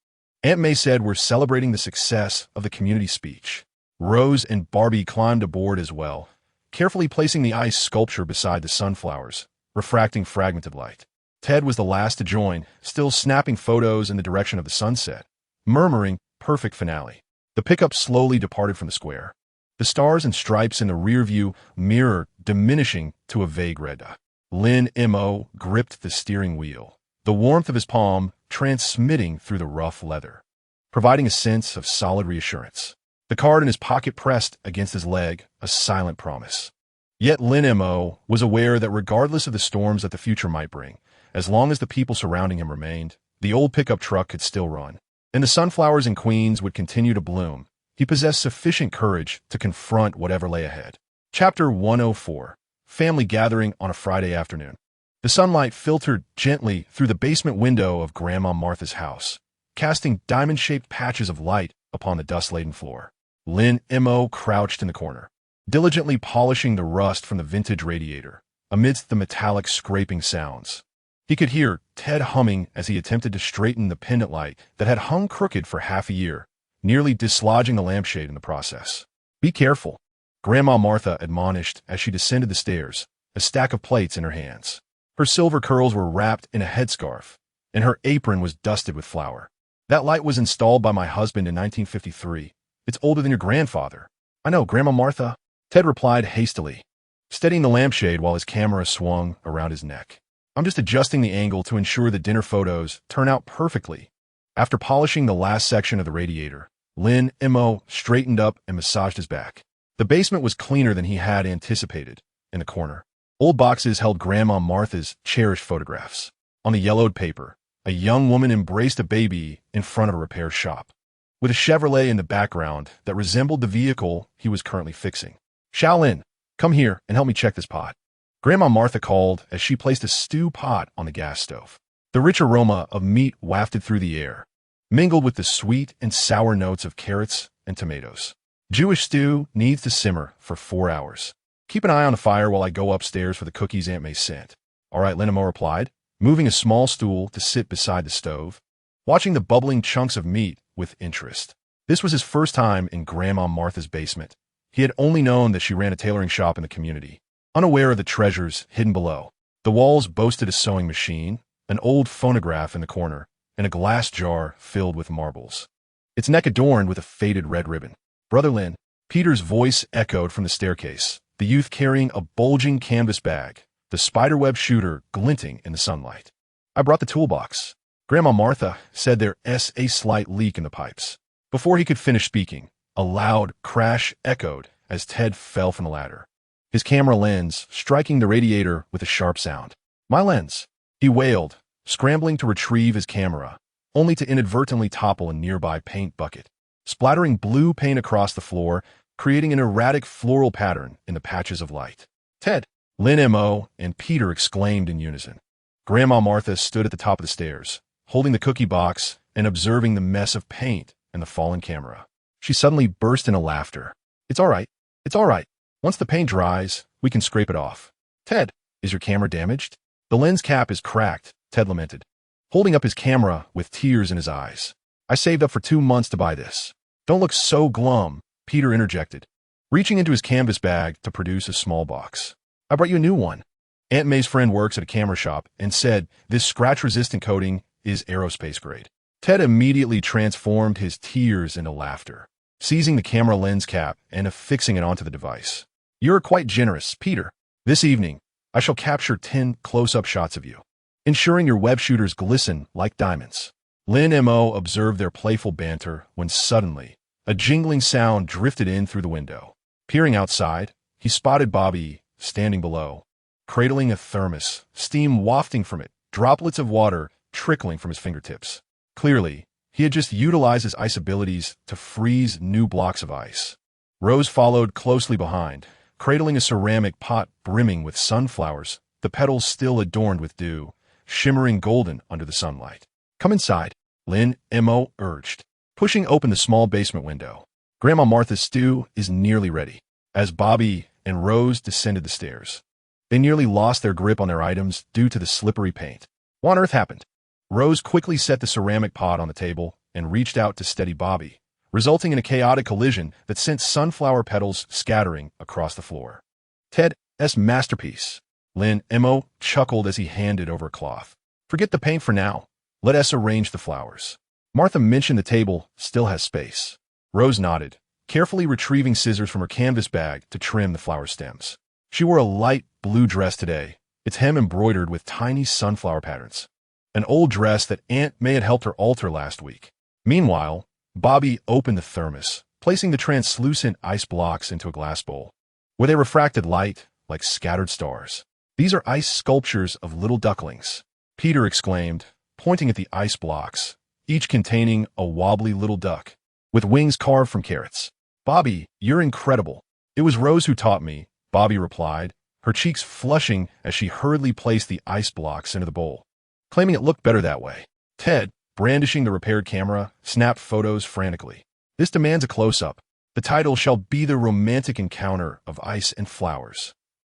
Aunt May said we're celebrating the success of the community speech. Rose and Barbie climbed aboard as well, carefully placing the ice sculpture beside the sunflowers, refracting fragments of light. Ted was the last to join, still snapping photos in the direction of the sunset, murmuring, "Perfect finale." The pickup slowly departed from the square, the stars and stripes in the rearview mirror diminishing to a vague red dot. Lin Mo gripped the steering wheel, the warmth of his palm transmitting through the rough leather, providing a sense of solid reassurance. The card in his pocket pressed against his leg, a silent promise. Yet Lin Mo was aware that regardless of the storms that the future might bring, as long as the people surrounding him remained, the old pickup truck could still run, and the sunflowers in Queens would continue to bloom. He possessed sufficient courage to confront whatever lay ahead. Chapter 104. Family Gathering on a Friday Afternoon. The sunlight filtered gently through the basement window of Grandma Martha's house, casting diamond-shaped patches of light upon the dust-laden floor. Lin Mo crouched in the corner, diligently polishing the rust from the vintage radiator, amidst the metallic scraping sounds. He could hear Ted humming as he attempted to straighten the pendant light that had hung crooked for half a year, nearly dislodging the lampshade in the process. "Be careful," Grandma Martha admonished as she descended the stairs, a stack of plates in her hands. Her silver curls were wrapped in a headscarf, and her apron was dusted with flour. "That light was installed by my husband in 1953. It's older than your grandfather." "I know, Grandma Martha," Ted replied hastily, steadying the lampshade while his camera swung around his neck. "I'm just adjusting the angle to ensure the dinner photos turn out perfectly." After polishing the last section of the radiator, Lin Mo straightened up and massaged his back. The basement was cleaner than he had anticipated. In the corner, old boxes held Grandma Martha's cherished photographs. On the yellowed paper, a young woman embraced a baby in front of a repair shop, with a Chevrolet in the background that resembled the vehicle he was currently fixing. "Shaolin, come here and help me check this pot," Grandma Martha called as she placed a stew pot on the gas stove. The rich aroma of meat wafted through the air, mingled with the sweet and sour notes of carrots and tomatoes. "Jewish stew needs to simmer for 4 hours. Keep an eye on the fire while I go upstairs for the cookies Aunt May sent." "All right," Lin Mo replied, moving a small stool to sit beside the stove, watching the bubbling chunks of meat with interest. This was his first time in Grandma Martha's basement. He had only known that she ran a tailoring shop in the community, unaware of the treasures hidden below. The walls boasted a sewing machine, an old phonograph in the corner, and a glass jar filled with marbles, its neck adorned with a faded red ribbon. "Brother Lin," Peter's voice echoed from the staircase, the youth carrying a bulging canvas bag, the spiderweb shooter glinting in the sunlight. "I brought the toolbox." Grandma Martha said there was a slight leak in the pipes. Before he could finish speaking, a loud crash echoed as Ted fell from the ladder, his camera lens striking the radiator with a sharp sound. "My lens," he wailed, scrambling to retrieve his camera, only to inadvertently topple a nearby paint bucket, splattering blue paint across the floor, creating an erratic floral pattern in the patches of light. "Ted!" Lin Mo and Peter exclaimed in unison. Grandma Martha stood at the top of the stairs, holding the cookie box and observing the mess of paint and the fallen camera. She suddenly burst into laughter. "It's all right. It's all right. Once the paint dries, we can scrape it off." "Ted, is your camera damaged?" "The lens cap is cracked," Ted lamented, holding up his camera with tears in his eyes. "I saved up for 2 months to buy this." "Don't look so glum," Peter interjected, reaching into his canvas bag to produce a small box. "I brought you a new one. Aunt May's friend works at a camera shop and said this scratch-resistant coating is aerospace grade." Ted immediately transformed his tears into laughter, seizing the camera lens cap and affixing it onto the device. "You're quite generous, Peter. This evening, I shall capture 10 close-up shots of you, ensuring your web shooters glisten like diamonds." Lin Mo observed their playful banter when suddenly a jingling sound drifted in through the window. Peering outside, he spotted Bobby standing below, cradling a thermos, steam wafting from it, droplets of water trickling from his fingertips. Clearly, he had just utilized his ice abilities to freeze new blocks of ice. Rose followed closely behind, cradling a ceramic pot brimming with sunflowers, the petals still adorned with dew, shimmering golden under the sunlight. "Come inside," Lin Mo urged, pushing open the small basement window. "Grandma Martha's stew is nearly ready." As Bobby and Rose descended the stairs, they nearly lost their grip on their items due to the slippery paint. "What on earth happened?" Rose quickly set the ceramic pot on the table, and reached out to steady Bobby, resulting in a chaotic collision that sent sunflower petals scattering across the floor. Ted's masterpiece. Lin Mo chuckled as he handed over a cloth. Forget the paint for now. Let us arrange the flowers. Martha mentioned the table still has space. Rose nodded, carefully retrieving scissors from her canvas bag to trim the flower stems. She wore a light blue dress today, its hem embroidered with tiny sunflower patterns. An old dress that Aunt May had helped her alter last week. Meanwhile, Bobby opened the thermos, placing the translucent ice blocks into a glass bowl, where they refracted light like scattered stars. These are ice sculptures of little ducklings, Peter exclaimed, pointing at the ice blocks, each containing a wobbly little duck, with wings carved from carrots. Bobby, you're incredible. It was Rose who taught me, Bobby replied, her cheeks flushing as she hurriedly placed the ice blocks into the bowl, claiming it looked better that way. Ted, brandishing the repaired camera, snapped photos frantically. This demands a close-up. The title shall be The Romantic Encounter of Ice and Flowers.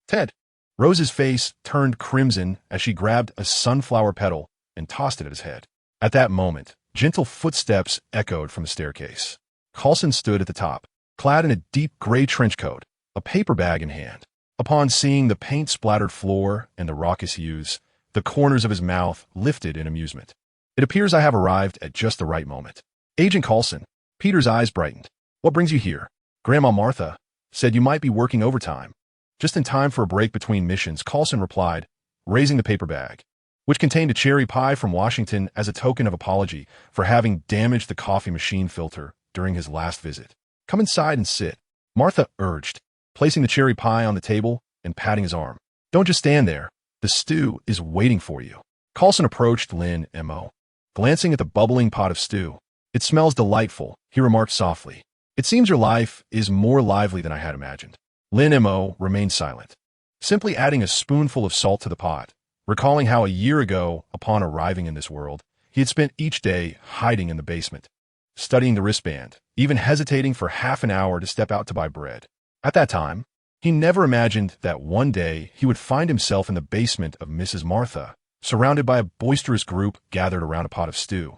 Ted. Rose's face turned crimson as she grabbed a sunflower petal and tossed it at his head. At that moment, gentle footsteps echoed from the staircase. Coulson stood at the top, clad in a deep gray trench coat, a paper bag in hand. Upon seeing the paint-splattered floor and the raucous hues, the corners of his mouth lifted in amusement. It appears I have arrived at just the right moment. Agent Coulson. Peter's eyes brightened. What brings you here? Grandma Martha said you might be working overtime. Just in time for a break between missions, Coulson replied, raising the paper bag, which contained a cherry pie from Washington as a token of apology for having damaged the coffee machine filter during his last visit. Come inside and sit, Martha urged, placing the cherry pie on the table and patting his arm. Don't just stand there. The stew is waiting for you. Coulson approached Lin Mo, glancing at the bubbling pot of stew. It smells delightful, he remarked softly. It seems your life is more lively than I had imagined. Lin Mo remained silent, simply adding a spoonful of salt to the pot, recalling how a year ago, upon arriving in this world, he had spent each day hiding in the basement, studying the wristband, even hesitating for half an hour to step out to buy bread. At that time, he never imagined that one day he would find himself in the basement of Mrs. Martha, surrounded by a boisterous group gathered around a pot of stew,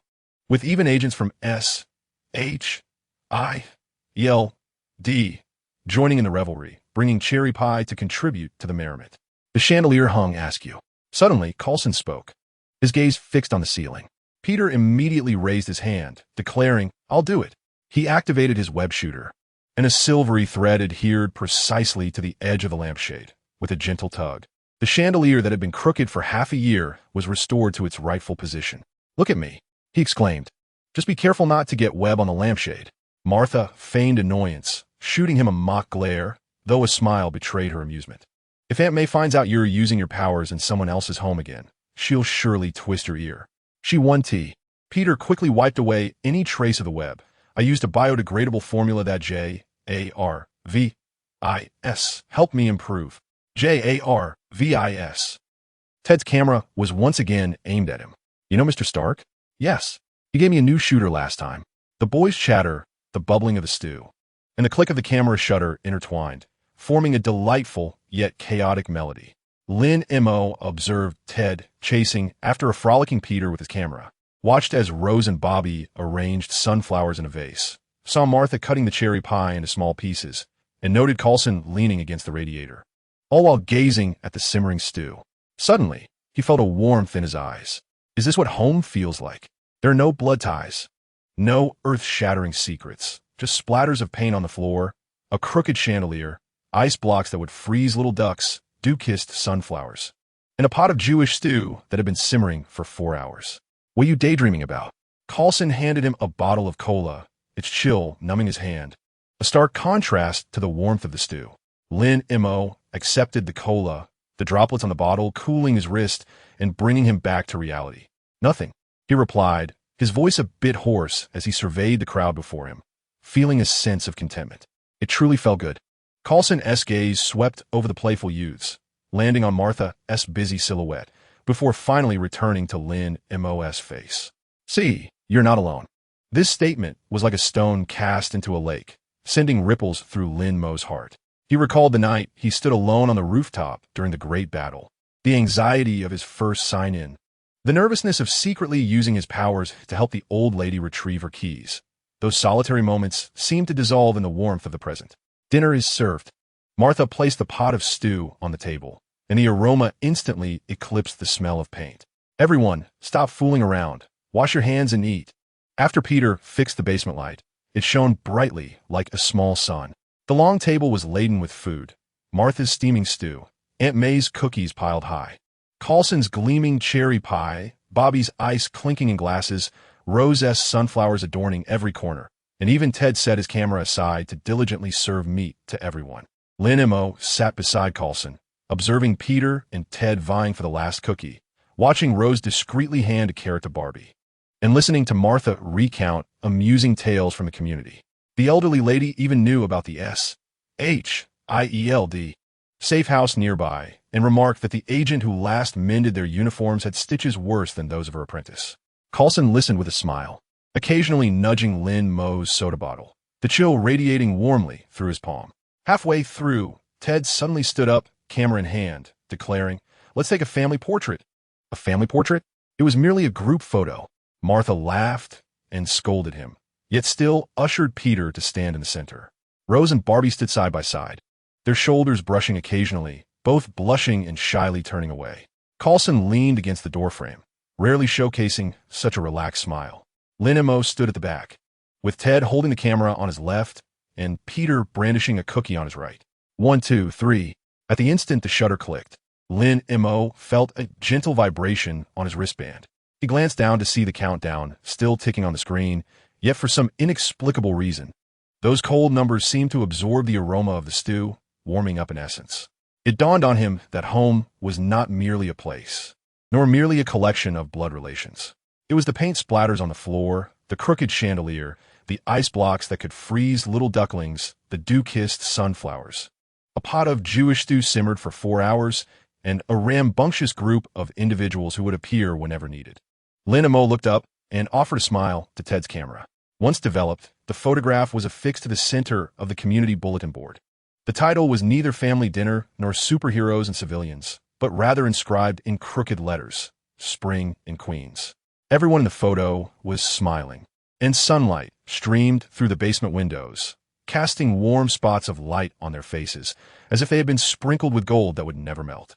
with even agents from S, H, I, L, D joining in the revelry, bringing cherry pie to contribute to the merriment. The chandelier hung askew. Suddenly, Coulson spoke, his gaze fixed on the ceiling. Peter immediately raised his hand, declaring, I'll do it. He activated his web shooter, and a silvery thread adhered precisely to the edge of the lampshade, with a gentle tug. The chandelier that had been crooked for half a year was restored to its rightful position. Look at me, he exclaimed. Just be careful not to get web on the lampshade. Martha feigned annoyance, shooting him a mock glare, though a smile betrayed her amusement. If Aunt May finds out you're using your powers in someone else's home again, she'll surely twist her ear. She won tea. Peter quickly wiped away any trace of the web. I used a biodegradable formula that J-A-R-V-I-S helped me improve. J-A-R-V-I-S. Ted's camera was once again aimed at him. You know Mr. Stark? Yes. He gave me a new shooter last time. The boys' chatter, the bubbling of the stew, and the click of the camera shutter intertwined, forming a delightful yet chaotic melody. Lin Mo observed Ted chasing after a frolicking Peter with his camera, watched as Rose and Bobby arranged sunflowers in a vase, saw Martha cutting the cherry pie into small pieces, and noted Coulson leaning against the radiator, all while gazing at the simmering stew. Suddenly, he felt a warmth in his eyes. Is this what home feels like? There are no blood ties, no earth-shattering secrets, just splatters of paint on the floor, a crooked chandelier, ice blocks that would freeze little ducks, dew-kissed sunflowers, and a pot of Jewish stew that had been simmering for 4 hours. What are you daydreaming about? Coulson handed him a bottle of cola, its chill numbing his hand, a stark contrast to the warmth of the stew. Lin Mo accepted the cola, the droplets on the bottle cooling his wrist and bringing him back to reality. Nothing, he replied, his voice a bit hoarse as he surveyed the crowd before him, feeling a sense of contentment. It truly felt good. Coulson's gaze swept over the playful youths, landing on Martha's busy silhouette, before finally returning to Lin Mo's face. See, you're not alone. This statement was like a stone cast into a lake, sending ripples through Lin Mo's heart. He recalled the night he stood alone on the rooftop during the Great Battle, the anxiety of his first sign-in, The nervousness of secretly using his powers to help the old lady retrieve her keys. Those solitary moments seemed to dissolve in the warmth of the present. Dinner is served. Martha placed the pot of stew on the table, and the aroma instantly eclipsed the smell of paint. Everyone, stop fooling around. Wash your hands and eat. After Peter fixed the basement light, it shone brightly like a small sun. The long table was laden with food. Martha's steaming stew, Aunt May's cookies piled high, Coulson's gleaming cherry pie, Bobby's ice clinking in glasses, Rose's sunflowers adorning every corner, and even Ted set his camera aside to diligently serve meat to everyone. Lin Mo sat beside Coulson, observing Peter and Ted vying for the last cookie, watching Rose discreetly hand a carrot to Barbie, and listening to Martha recount amusing tales from the community. The elderly lady even knew about the SHIELD safe house nearby, and remarked that the agent who last mended their uniforms had stitches worse than those of her apprentice. Coulson listened with a smile, occasionally nudging Lin Mo's soda bottle, the chill radiating warmly through his palm. Halfway through, Ted suddenly stood up, camera in hand, declaring, "Let's take a family portrait." A family portrait? It was merely a group photo. Martha laughed and scolded him, yet still ushered Peter to stand in the center. Rose and Barbie stood side by side, their shoulders brushing occasionally, both blushing and shyly turning away. Coulson leaned against the doorframe, rarely showcasing such a relaxed smile. Lin Mo stood at the back, with Ted holding the camera on his left and Peter brandishing a cookie on his right. 1, 2, 3. At the instant the shutter clicked, Lin Mo felt a gentle vibration on his wristband. He glanced down to see the countdown still ticking on the screen, yet for some inexplicable reason, those cold numbers seemed to absorb the aroma of the stew, warming up in essence. It dawned on him that home was not merely a place, nor merely a collection of blood relations. It was the paint splatters on the floor, the crooked chandelier, the ice blocks that could freeze little ducklings, the dew-kissed sunflowers. A pot of Jewish stew simmered for 4 hours, and a rambunctious group of individuals who would appear whenever needed. Lin Mo looked up and offered a smile to Ted's camera. Once developed, the photograph was affixed to the center of the community bulletin board. The title was neither family dinner nor superheroes and civilians, but rather inscribed in crooked letters, Spring in Queens. Everyone in the photo was smiling, and sunlight streamed through the basement windows, casting warm spots of light on their faces, as if they had been sprinkled with gold that would never melt.